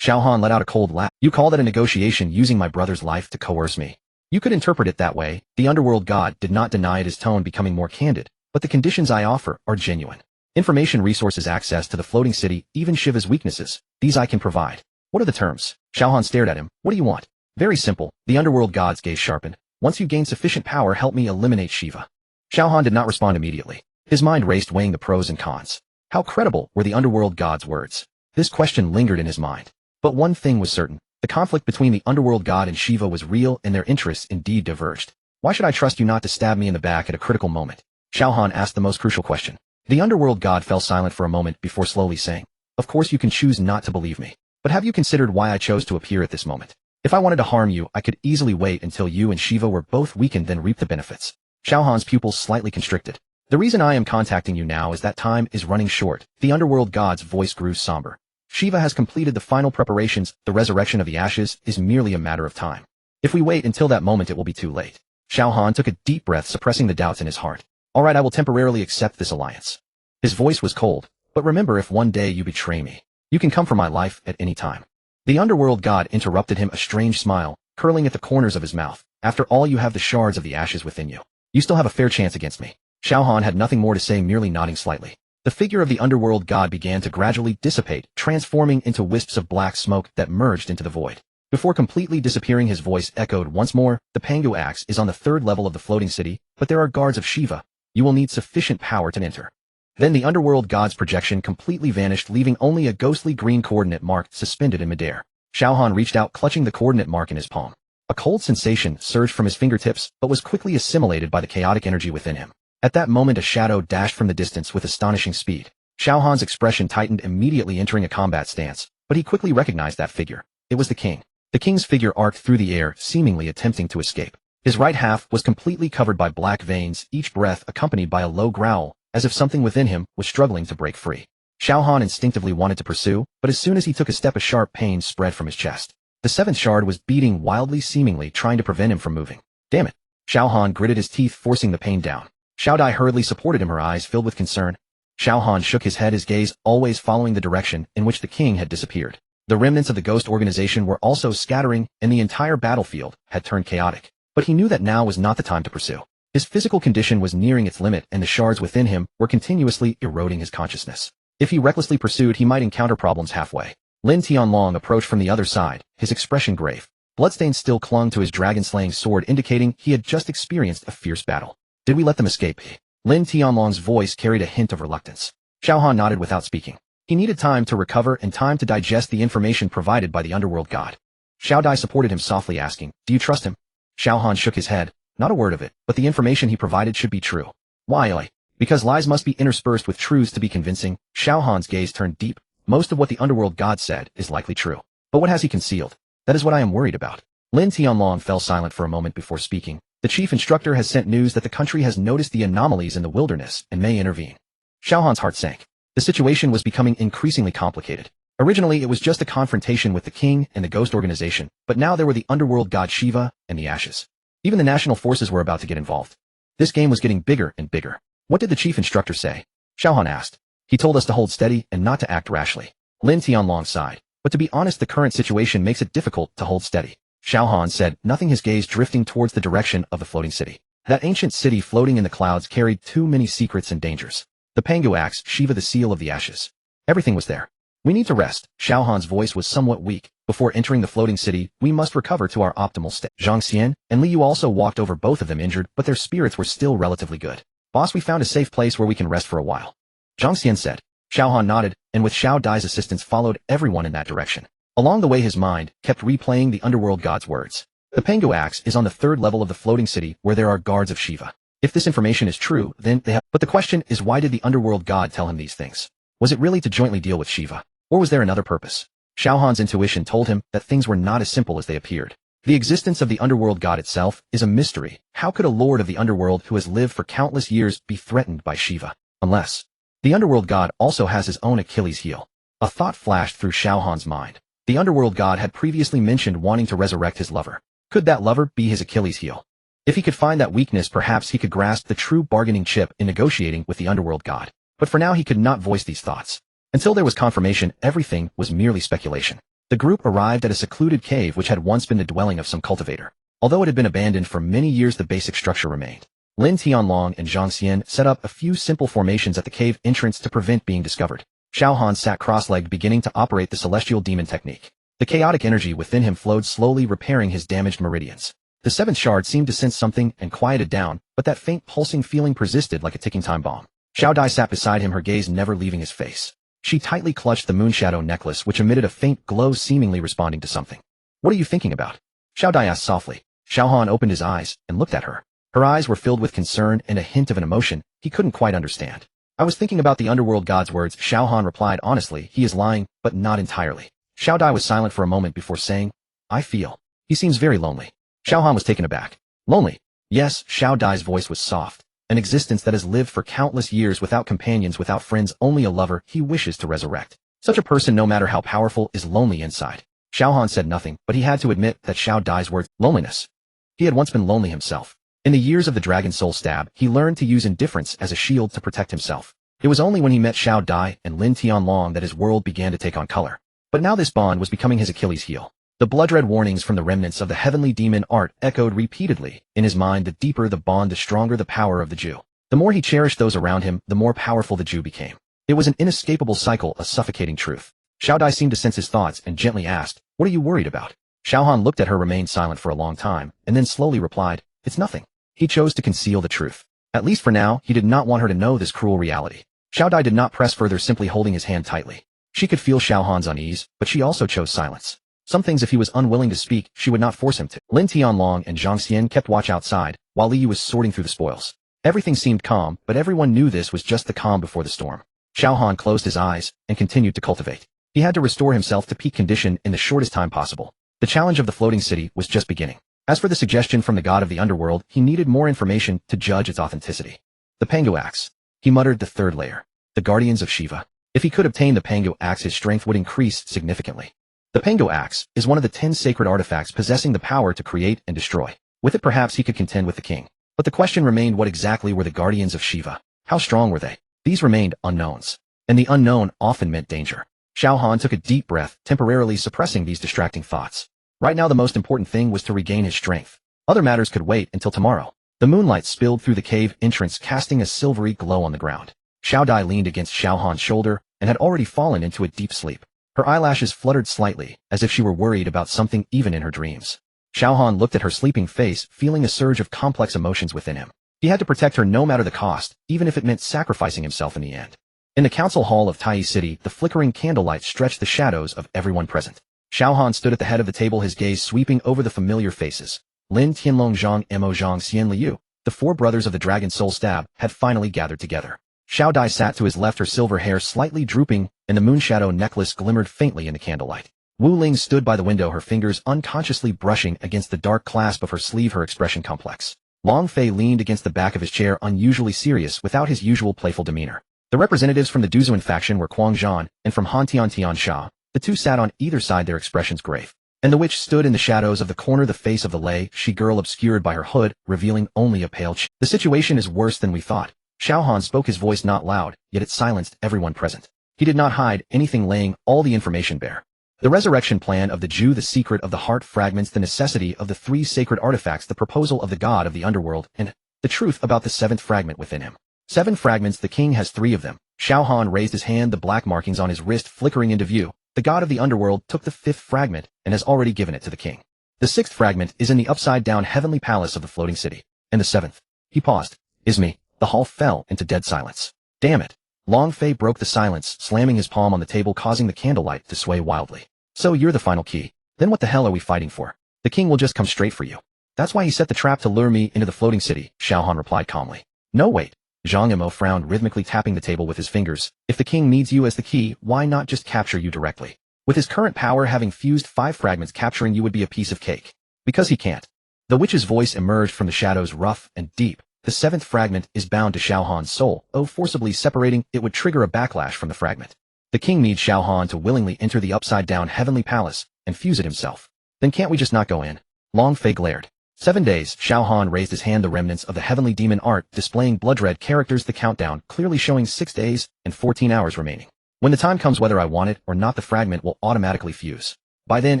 Xiao Han let out a cold laugh. You call that a negotiation, using my brother's life to coerce me? You could interpret it that way. The underworld god did not deny it, his tone becoming more candid. But the conditions I offer are genuine. Information, resources, access to the floating city, even Shiva's weaknesses. These I can provide. What are the terms? Xiao Han stared at him. What do you want? Very simple. The underworld god's gaze sharpened. Once you gain sufficient power, help me eliminate Shiva. Xiao Han did not respond immediately. His mind raced, weighing the pros and cons. How credible were the underworld god's words? This question lingered in his mind. But one thing was certain. The conflict between the underworld god and Shiva was real, and their interests indeed diverged. Why should I trust you not to stab me in the back at a critical moment? Xiao Han asked the most crucial question. The underworld god fell silent for a moment before slowly saying, Of course you can choose not to believe me. But have you considered why I chose to appear at this moment? If I wanted to harm you, I could easily wait until you and Shiva were both weakened, then reap the benefits. Xiao Han's pupils slightly constricted. The reason I am contacting you now is that time is running short. The underworld god's voice grew somber. Shiva has completed the final preparations. The resurrection of the ashes is merely a matter of time. If we wait until that moment, it will be too late. Xiao Han took a deep breath, suppressing the doubts in his heart. All right, I will temporarily accept this alliance. His voice was cold. But remember, if one day you betray me, you can come for my life at any time. The underworld god interrupted him, a strange smile curling at the corners of his mouth. After all, you have the shards of the ashes within you. You still have a fair chance against me. Xiao Han had nothing more to say, merely nodding slightly. The figure of the underworld god began to gradually dissipate, transforming into wisps of black smoke that merged into the void. Before completely disappearing, his voice echoed once more. The Pangu axe is on the 3rd level of the floating city, but there are guards of Shiva. You will need sufficient power to enter. Then the underworld god's projection completely vanished, leaving only a ghostly green coordinate mark suspended in midair. Xiao Han reached out, clutching the coordinate mark in his palm. A cold sensation surged from his fingertips, but was quickly assimilated by the chaotic energy within him. At that moment, a shadow dashed from the distance with astonishing speed. Xiao Han's expression tightened, immediately entering a combat stance, but he quickly recognized that figure. It was the king. The king's figure arced through the air, seemingly attempting to escape. His right half was completely covered by black veins, each breath accompanied by a low growl, as if something within him was struggling to break free. Xiao Han instinctively wanted to pursue, but as soon as he took a step, a sharp pain spread from his chest. The 7th shard was beating wildly, seemingly trying to prevent him from moving. Damn it! Xiao Han gritted his teeth, forcing the pain down. Xiao Dai hurriedly supported him, her eyes filled with concern. Xiao Han shook his head, his gaze always following the direction in which the king had disappeared. The remnants of the ghost organization were also scattering, and the entire battlefield had turned chaotic. But he knew that now was not the time to pursue. His physical condition was nearing its limit and the shards within him were continuously eroding his consciousness. If he recklessly pursued, he might encounter problems halfway. Lin Tianlong approached from the other side, his expression grave. Bloodstains still clung to his dragon-slaying sword, indicating he had just experienced a fierce battle. Did we let them escape? Lin Tianlong's voice carried a hint of reluctance. Xiao Han nodded without speaking. He needed time to recover and time to digest the information provided by the underworld god. Xiao Dai supported him softly, asking, "Do you trust him?" Xiao Han shook his head. Not a word of it, but the information he provided should be true. Why? Because lies must be interspersed with truths to be convincing. Xiao Han's gaze turned deep. Most of what the underworld god said is likely true. But what has he concealed? That is what I am worried about. Lin Tianlong fell silent for a moment before speaking. The chief instructor has sent news that the country has noticed the anomalies in the wilderness and may intervene. Xiao Han's heart sank. The situation was becoming increasingly complicated. Originally, it was just a confrontation with the king and the ghost organization, but now there were the underworld god Shiva and the ashes. Even the national forces were about to get involved. This game was getting bigger and bigger. What did the chief instructor say? Xiao Han asked. He told us to hold steady and not to act rashly. Lin Tianlong sighed. But to be honest, the current situation makes it difficult to hold steady. Xiao Han said, nothing, his gaze drifting towards the direction of the floating city. That ancient city floating in the clouds carried too many secrets and dangers. The Pangu axe, Shiva the seal of the ashes. Everything was there. We need to rest. Xiao Han's voice was somewhat weak. Before entering the floating city, we must recover to our optimal state. Zhang Xian and Li Yu also walked over, both of them injured, but their spirits were still relatively good. Boss, we found a safe place where we can rest for a while. Zhang Xian said. Xiao Han nodded, and with Xiao Dai's assistance followed everyone in that direction. Along the way, his mind kept replaying the underworld god's words. The Pangu axe is on the 3rd level of the floating city where there are guards of Shiva. If this information is true, then they have— But the question is, why did the underworld god tell him these things? Was it really to jointly deal with Shiva? Or was there another purpose? Xiao Han's intuition told him that things were not as simple as they appeared. The existence of the underworld god itself is a mystery. How could a lord of the underworld who has lived for countless years be threatened by Shiva? Unless the underworld god also has his own Achilles heel. A thought flashed through Xiao Han's mind. The underworld god had previously mentioned wanting to resurrect his lover. Could that lover be his Achilles heel? If he could find that weakness, perhaps he could grasp the true bargaining chip in negotiating with the underworld god. But for now, he could not voice these thoughts. Until there was confirmation, everything was merely speculation. The group arrived at a secluded cave which had once been the dwelling of some cultivator. Although it had been abandoned for many years, the basic structure remained. Lin Tianlong and Zhang Xian set up a few simple formations at the cave entrance to prevent being discovered. Xiao Han sat cross-legged, beginning to operate the celestial demon technique. The chaotic energy within him flowed slowly, repairing his damaged meridians. The 7th shard seemed to sense something and quieted down, but that faint pulsing feeling persisted like a ticking time bomb. Xiao Dai sat beside him, her gaze never leaving his face. She tightly clutched the moonshadow necklace, which emitted a faint glow, seemingly responding to something. What are you thinking about? Xiao Dai asked softly. Xiao Han opened his eyes and looked at her. Her eyes were filled with concern and a hint of an emotion he couldn't quite understand. I was thinking about the underworld god's words, Xiao Han replied honestly. He is lying, but not entirely. Xiao Dai was silent for a moment before saying, I feel. He seems very lonely. Xiao Han was taken aback. Lonely? Yes, Xiao Dai's voice was soft. An existence that has lived for countless years without companions, without friends, only a lover he wishes to resurrect. Such a person, no matter how powerful, is lonely inside. Xiao Han said nothing, but he had to admit that Xiao Dai's words, loneliness. He had once been lonely himself. In the years of the Dragon Soul stab, he learned to use indifference as a shield to protect himself. It was only when he met Xiao Dai and Lin Tianlong that his world began to take on color. But now this bond was becoming his Achilles heel. The blood-red warnings from the remnants of the heavenly demon art echoed repeatedly in his mind. The deeper the bond, the stronger the power of the Jew. The more he cherished those around him, the more powerful the Jew became. It was an inescapable cycle, a suffocating truth. Xiao Dai seemed to sense his thoughts and gently asked, what are you worried about? Xiao Han looked at her, remained silent for a long time, and then slowly replied, it's nothing. He chose to conceal the truth. At least for now, he did not want her to know this cruel reality. Xiao Dai did not press further, simply holding his hand tightly. She could feel Xiao Han's unease, but she also chose silence. Some things, if he was unwilling to speak, she would not force him to. Lin Tianlong and Zhang Xian kept watch outside, while Li Yu was sorting through the spoils. Everything seemed calm, but everyone knew this was just the calm before the storm. Xiao Han closed his eyes and continued to cultivate. He had to restore himself to peak condition in the shortest time possible. The challenge of the floating city was just beginning. As for the suggestion from the god of the underworld, he needed more information to judge its authenticity. The Pangu axe. He muttered, the 3rd layer. The guardians of Shiva. If he could obtain the Pangu axe, his strength would increase significantly. The Pangu axe is one of the 10 sacred artifacts possessing the power to create and destroy. With it, perhaps he could contend with the king. But the question remained, what exactly were the guardians of Shiva? How strong were they? These remained unknowns. And the unknown often meant danger. Xiao Han took a deep breath, temporarily suppressing these distracting thoughts. Right now, the most important thing was to regain his strength. Other matters could wait until tomorrow. The moonlight spilled through the cave entrance, casting a silvery glow on the ground. Xiao Dai leaned against Xiao Han's shoulder and had already fallen into a deep sleep. Her eyelashes fluttered slightly, as if she were worried about something even in her dreams. Xiao Han looked at her sleeping face, feeling a surge of complex emotions within him. He had to protect her no matter the cost, even if it meant sacrificing himself in the end. In the council hall of Tai City, the flickering candlelight stretched the shadows of everyone present. Xiao Han stood at the head of the table, his gaze sweeping over the familiar faces. Lin Tianlong Zhang Mo Zhang Xian Liu, the four brothers of the Dragon Soul Stab, had finally gathered together. Xiao Dai sat to his left, her silver hair slightly drooping, and the moonshadow necklace glimmered faintly in the candlelight. Wu Ling stood by the window, her fingers unconsciously brushing against the dark clasp of her sleeve, her expression complex. Long Fei leaned against the back of his chair, unusually serious without his usual playful demeanor. The representatives from the Duzuan faction were Kuang Zhan, and from Han Tian Sha. The two sat on either side, their expressions grave. And the witch stood in the shadows of the corner, the face of the Lei Shi girl obscured by her hood, revealing only a pale The situation is worse than we thought. Xiao Han spoke, his voice not loud, yet it silenced everyone present. He did not hide anything, laying all the information bare. The resurrection plan of the Jew, the secret of the heart fragments, the necessity of the three sacred artifacts, the proposal of the god of the underworld, and the truth about the seventh fragment within him. 7 fragments, the king has 3 of them. Xiao Han raised his hand, the black markings on his wrist flickering into view. The god of the underworld took the 5th fragment and has already given it to the king. The 6th fragment is in the upside-down heavenly palace of the floating city. And the 7th. He paused. Is me. The hall fell into dead silence. Damn it. Long Fei broke the silence, slamming his palm on the table, causing the candlelight to sway wildly. So you're the final key. Then what the hell are we fighting for? The king will just come straight for you. That's why he set the trap to lure me into the floating city, Xiao Han replied calmly. No wait. Zhang Mo frowned, rhythmically tapping the table with his fingers. If the king needs you as the key, why not just capture you directly? With his current power, having fused 5 fragments, capturing you would be a piece of cake. Because he can't. The witch's voice emerged from the shadows, rough and deep. The 7th fragment is bound to Xiao Han's soul. Forcibly separating it would trigger a backlash from the fragment. The king needs Xiao Han to willingly enter the upside-down heavenly palace and fuse it himself. Then can't we just not go in? Long Fei glared. 7 days, Xiao Han raised his hand, the remnants of the heavenly demon art displaying blood-red characters, the countdown clearly showing 6 days and 14 hours remaining. When the time comes, whether I want it or not, the fragment will automatically fuse. By then,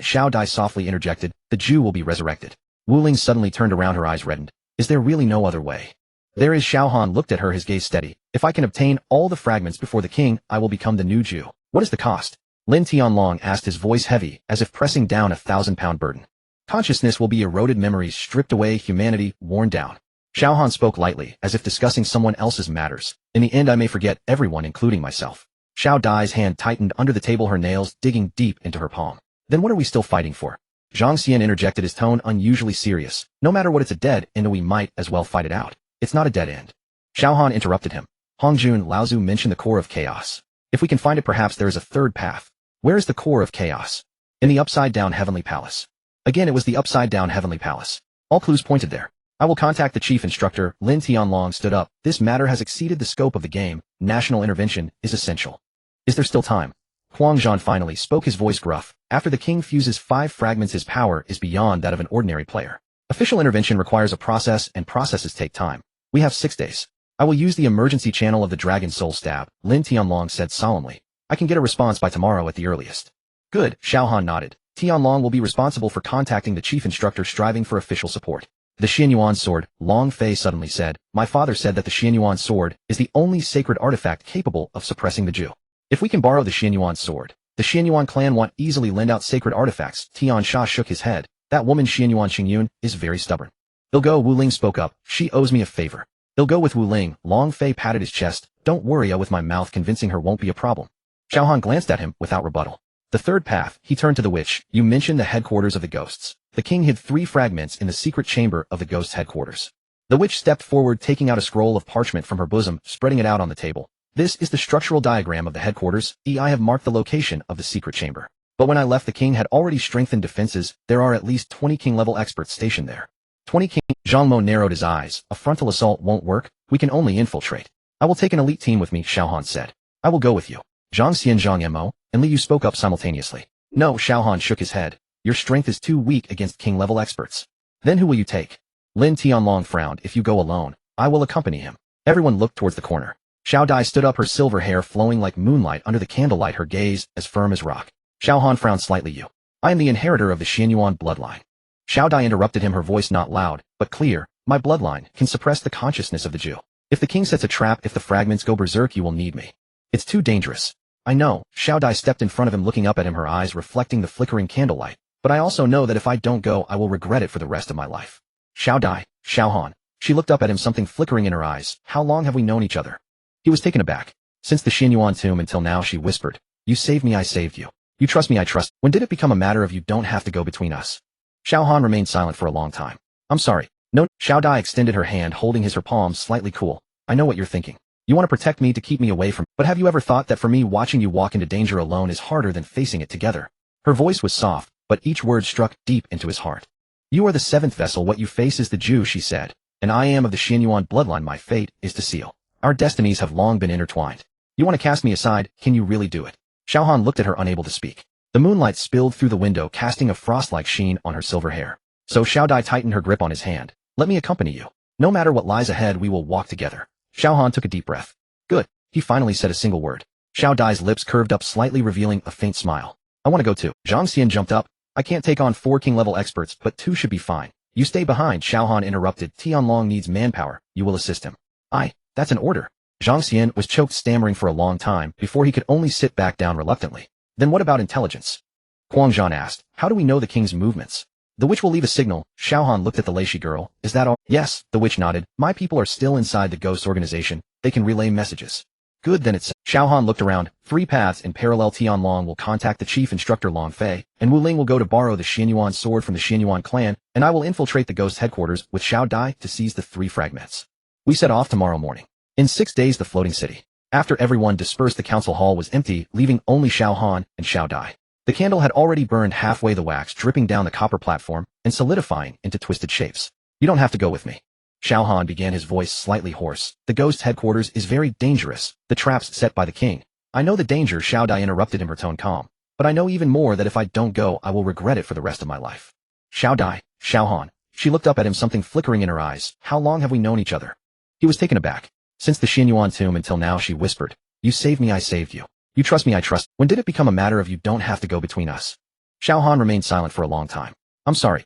Xiao Dai softly interjected, the Jew will be resurrected. Wu Ling suddenly turned around, her eyes reddened. Is there really no other way? There is. Xiao Han looked at her, his gaze steady. If I can obtain all the fragments before the king, I will become the new Jew. What is the cost? Lin Tianlong asked, his voice heavy, as if pressing down a 1,000-pound burden. Consciousness will be eroded, memories stripped away, humanity worn down. Xiao Han spoke lightly, as if discussing someone else's matters. In the end, I may forget everyone, including myself. Xiao Dai's hand tightened under the table, her nails digging deep into her palm. Then what are we still fighting for? Zhang Xian interjected, his tone unusually serious. No matter what, it's a dead end, we might as well fight it out. It's not a dead end. Xiao Han interrupted him. Hongjun Laozu mentioned the core of chaos. If we can find it, perhaps there is a third path. Where is the core of chaos? In the upside-down heavenly palace. Again, it was the upside-down heavenly palace. All clues pointed there. I will contact the chief instructor. Lin Tianlong stood up. This matter has exceeded the scope of the game. National intervention is essential. Is there still time? Huang Zhan finally spoke, his voice gruff. After the king fuses 5 fragments, his power is beyond that of an ordinary player. Official intervention requires a process, and processes take time. We have 6 days. I will use the emergency channel of the Dragon Soul Stab, Lin Tianlong said solemnly. I can get a response by tomorrow at the earliest. Good, Xiao Han nodded. Tianlong will be responsible for contacting the chief instructor, striving for official support. The Xianyuan sword, Long Fei suddenly said. My father said that the Xianyuan sword is the only sacred artifact capable of suppressing the Jew. If we can borrow the Xianyuan sword, the Xianyuan clan won't easily lend out sacred artifacts. Tian Sha shook his head. That woman Xianyuan Qingyun is very stubborn. They'll go, Wu Ling spoke up. She owes me a favor. They'll go with Wu Ling. Long Fei patted his chest. Don't worry, with my mouth convincing her won't be a problem. Xiao Han glanced at him without rebuttal. The third path, he turned to the witch. You mentioned the headquarters of the ghosts. The king hid 3 fragments in the secret chamber of the ghosts' headquarters. The witch stepped forward, taking out a scroll of parchment from her bosom, spreading it out on the table. This is the structural diagram of the headquarters. I have marked the location of the secret chamber. But when I left, the king had already strengthened defenses. There are at least 20 king-level experts stationed there. 20 king. Zhang Mo narrowed his eyes. A frontal assault won't work. We can only infiltrate. I will take an elite team with me, Xiao Han said. I will go with you. Zhang Xian, Zhang Mo, and Li Yu spoke up simultaneously. No, Xiao Han shook his head. Your strength is too weak against king-level experts. Then who will you take? Lin Tianlong frowned. If you go alone, I will accompany him. Everyone looked towards the corner. Xiao Dai stood up, her silver hair flowing like moonlight under the candlelight, her gaze as firm as rock. Xiao Han frowned slightly. I am the inheritor of the Xianyuan bloodline. Xiao Dai interrupted him, her voice not loud, but clear. My bloodline can suppress the consciousness of the Jew. If the king sets a trap, if the fragments go berserk, you will need me. It's too dangerous. I know. Xiao Dai stepped in front of him, looking up at him, her eyes reflecting the flickering candlelight. But I also know that if I don't go, I will regret it for the rest of my life. Xiao Dai, Xiao Han. She looked up at him, something flickering in her eyes. How long have we known each other? He was taken aback. Since the Xianyuan tomb until now, she whispered. You saved me, I saved you. You trust me, I trust. When did it become a matter of you don't have to go between us? Xiao Han remained silent for a long time. I'm sorry. No. Xiao Dai extended her hand, holding her palms slightly cool. I know what you're thinking. You want to protect me, to keep me away from, but have you ever thought that for me, watching you walk into danger alone is harder than facing it together? Her voice was soft, but each word struck deep into his heart. You are the seventh vessel, what you face is the Jew, she said, and I am of the Xianyuan bloodline. My fate is to seal. Our destinies have long been intertwined. You want to cast me aside? Can you really do it? Xiao Han looked at her, unable to speak. The moonlight spilled through the window, casting a frost-like sheen on her silver hair. So Xiao Dai tightened her grip on his hand. Let me accompany you. No matter what lies ahead, we will walk together. Xiao Han took a deep breath. Good. He finally said a single word. Xiao Dai's lips curved up slightly, revealing a faint smile. I want to go too. Zhang Xian jumped up. I can't take on 4 king-level experts, but 2 should be fine. You stay behind, Xiao Han interrupted. Tianlong needs manpower. You will assist him. That's an order. Zhang Xian was choked, stammering for a long time before he could only sit back down reluctantly. Then what about intelligence? Huang Zhan asked. How do we know the king's movements? The witch will leave a signal. Xiao Han looked at the Leishi girl. Is that all? Yes, the witch nodded. My people are still inside the ghost organization. They can relay messages. Good, then it's... Xiao Han looked around. 3 paths in parallel. Tianlong will contact the chief instructor Long Fei, and Wu Ling will go to borrow the Xianyuan sword from the Xianyuan clan, and I will infiltrate the ghost headquarters with Xiao Dai to seize the 3 fragments. We set off tomorrow morning. In 6 days, the floating city. After everyone dispersed, the council hall was empty, leaving only Xiao Han and Xiao Dai. The candle had already burned halfway, the wax dripping down the copper platform and solidifying into twisted shapes. You don't have to go with me. Xiao Han began, his voice slightly hoarse. The ghost headquarters is very dangerous. The traps set by the king. I know the danger, Xiao Dai interrupted him, her tone calm. But I know even more that if I don't go, I will regret it for the rest of my life. Xiao Dai, Xiao Han. She looked up at him, something flickering in her eyes. How long have we known each other? He was taken aback. Since the Xianyuan tomb until now, she whispered. You saved me, I saved you. You trust me, I trust. When did it become a matter of you don't have to go between us? Xiao Han remained silent for a long time. I'm sorry.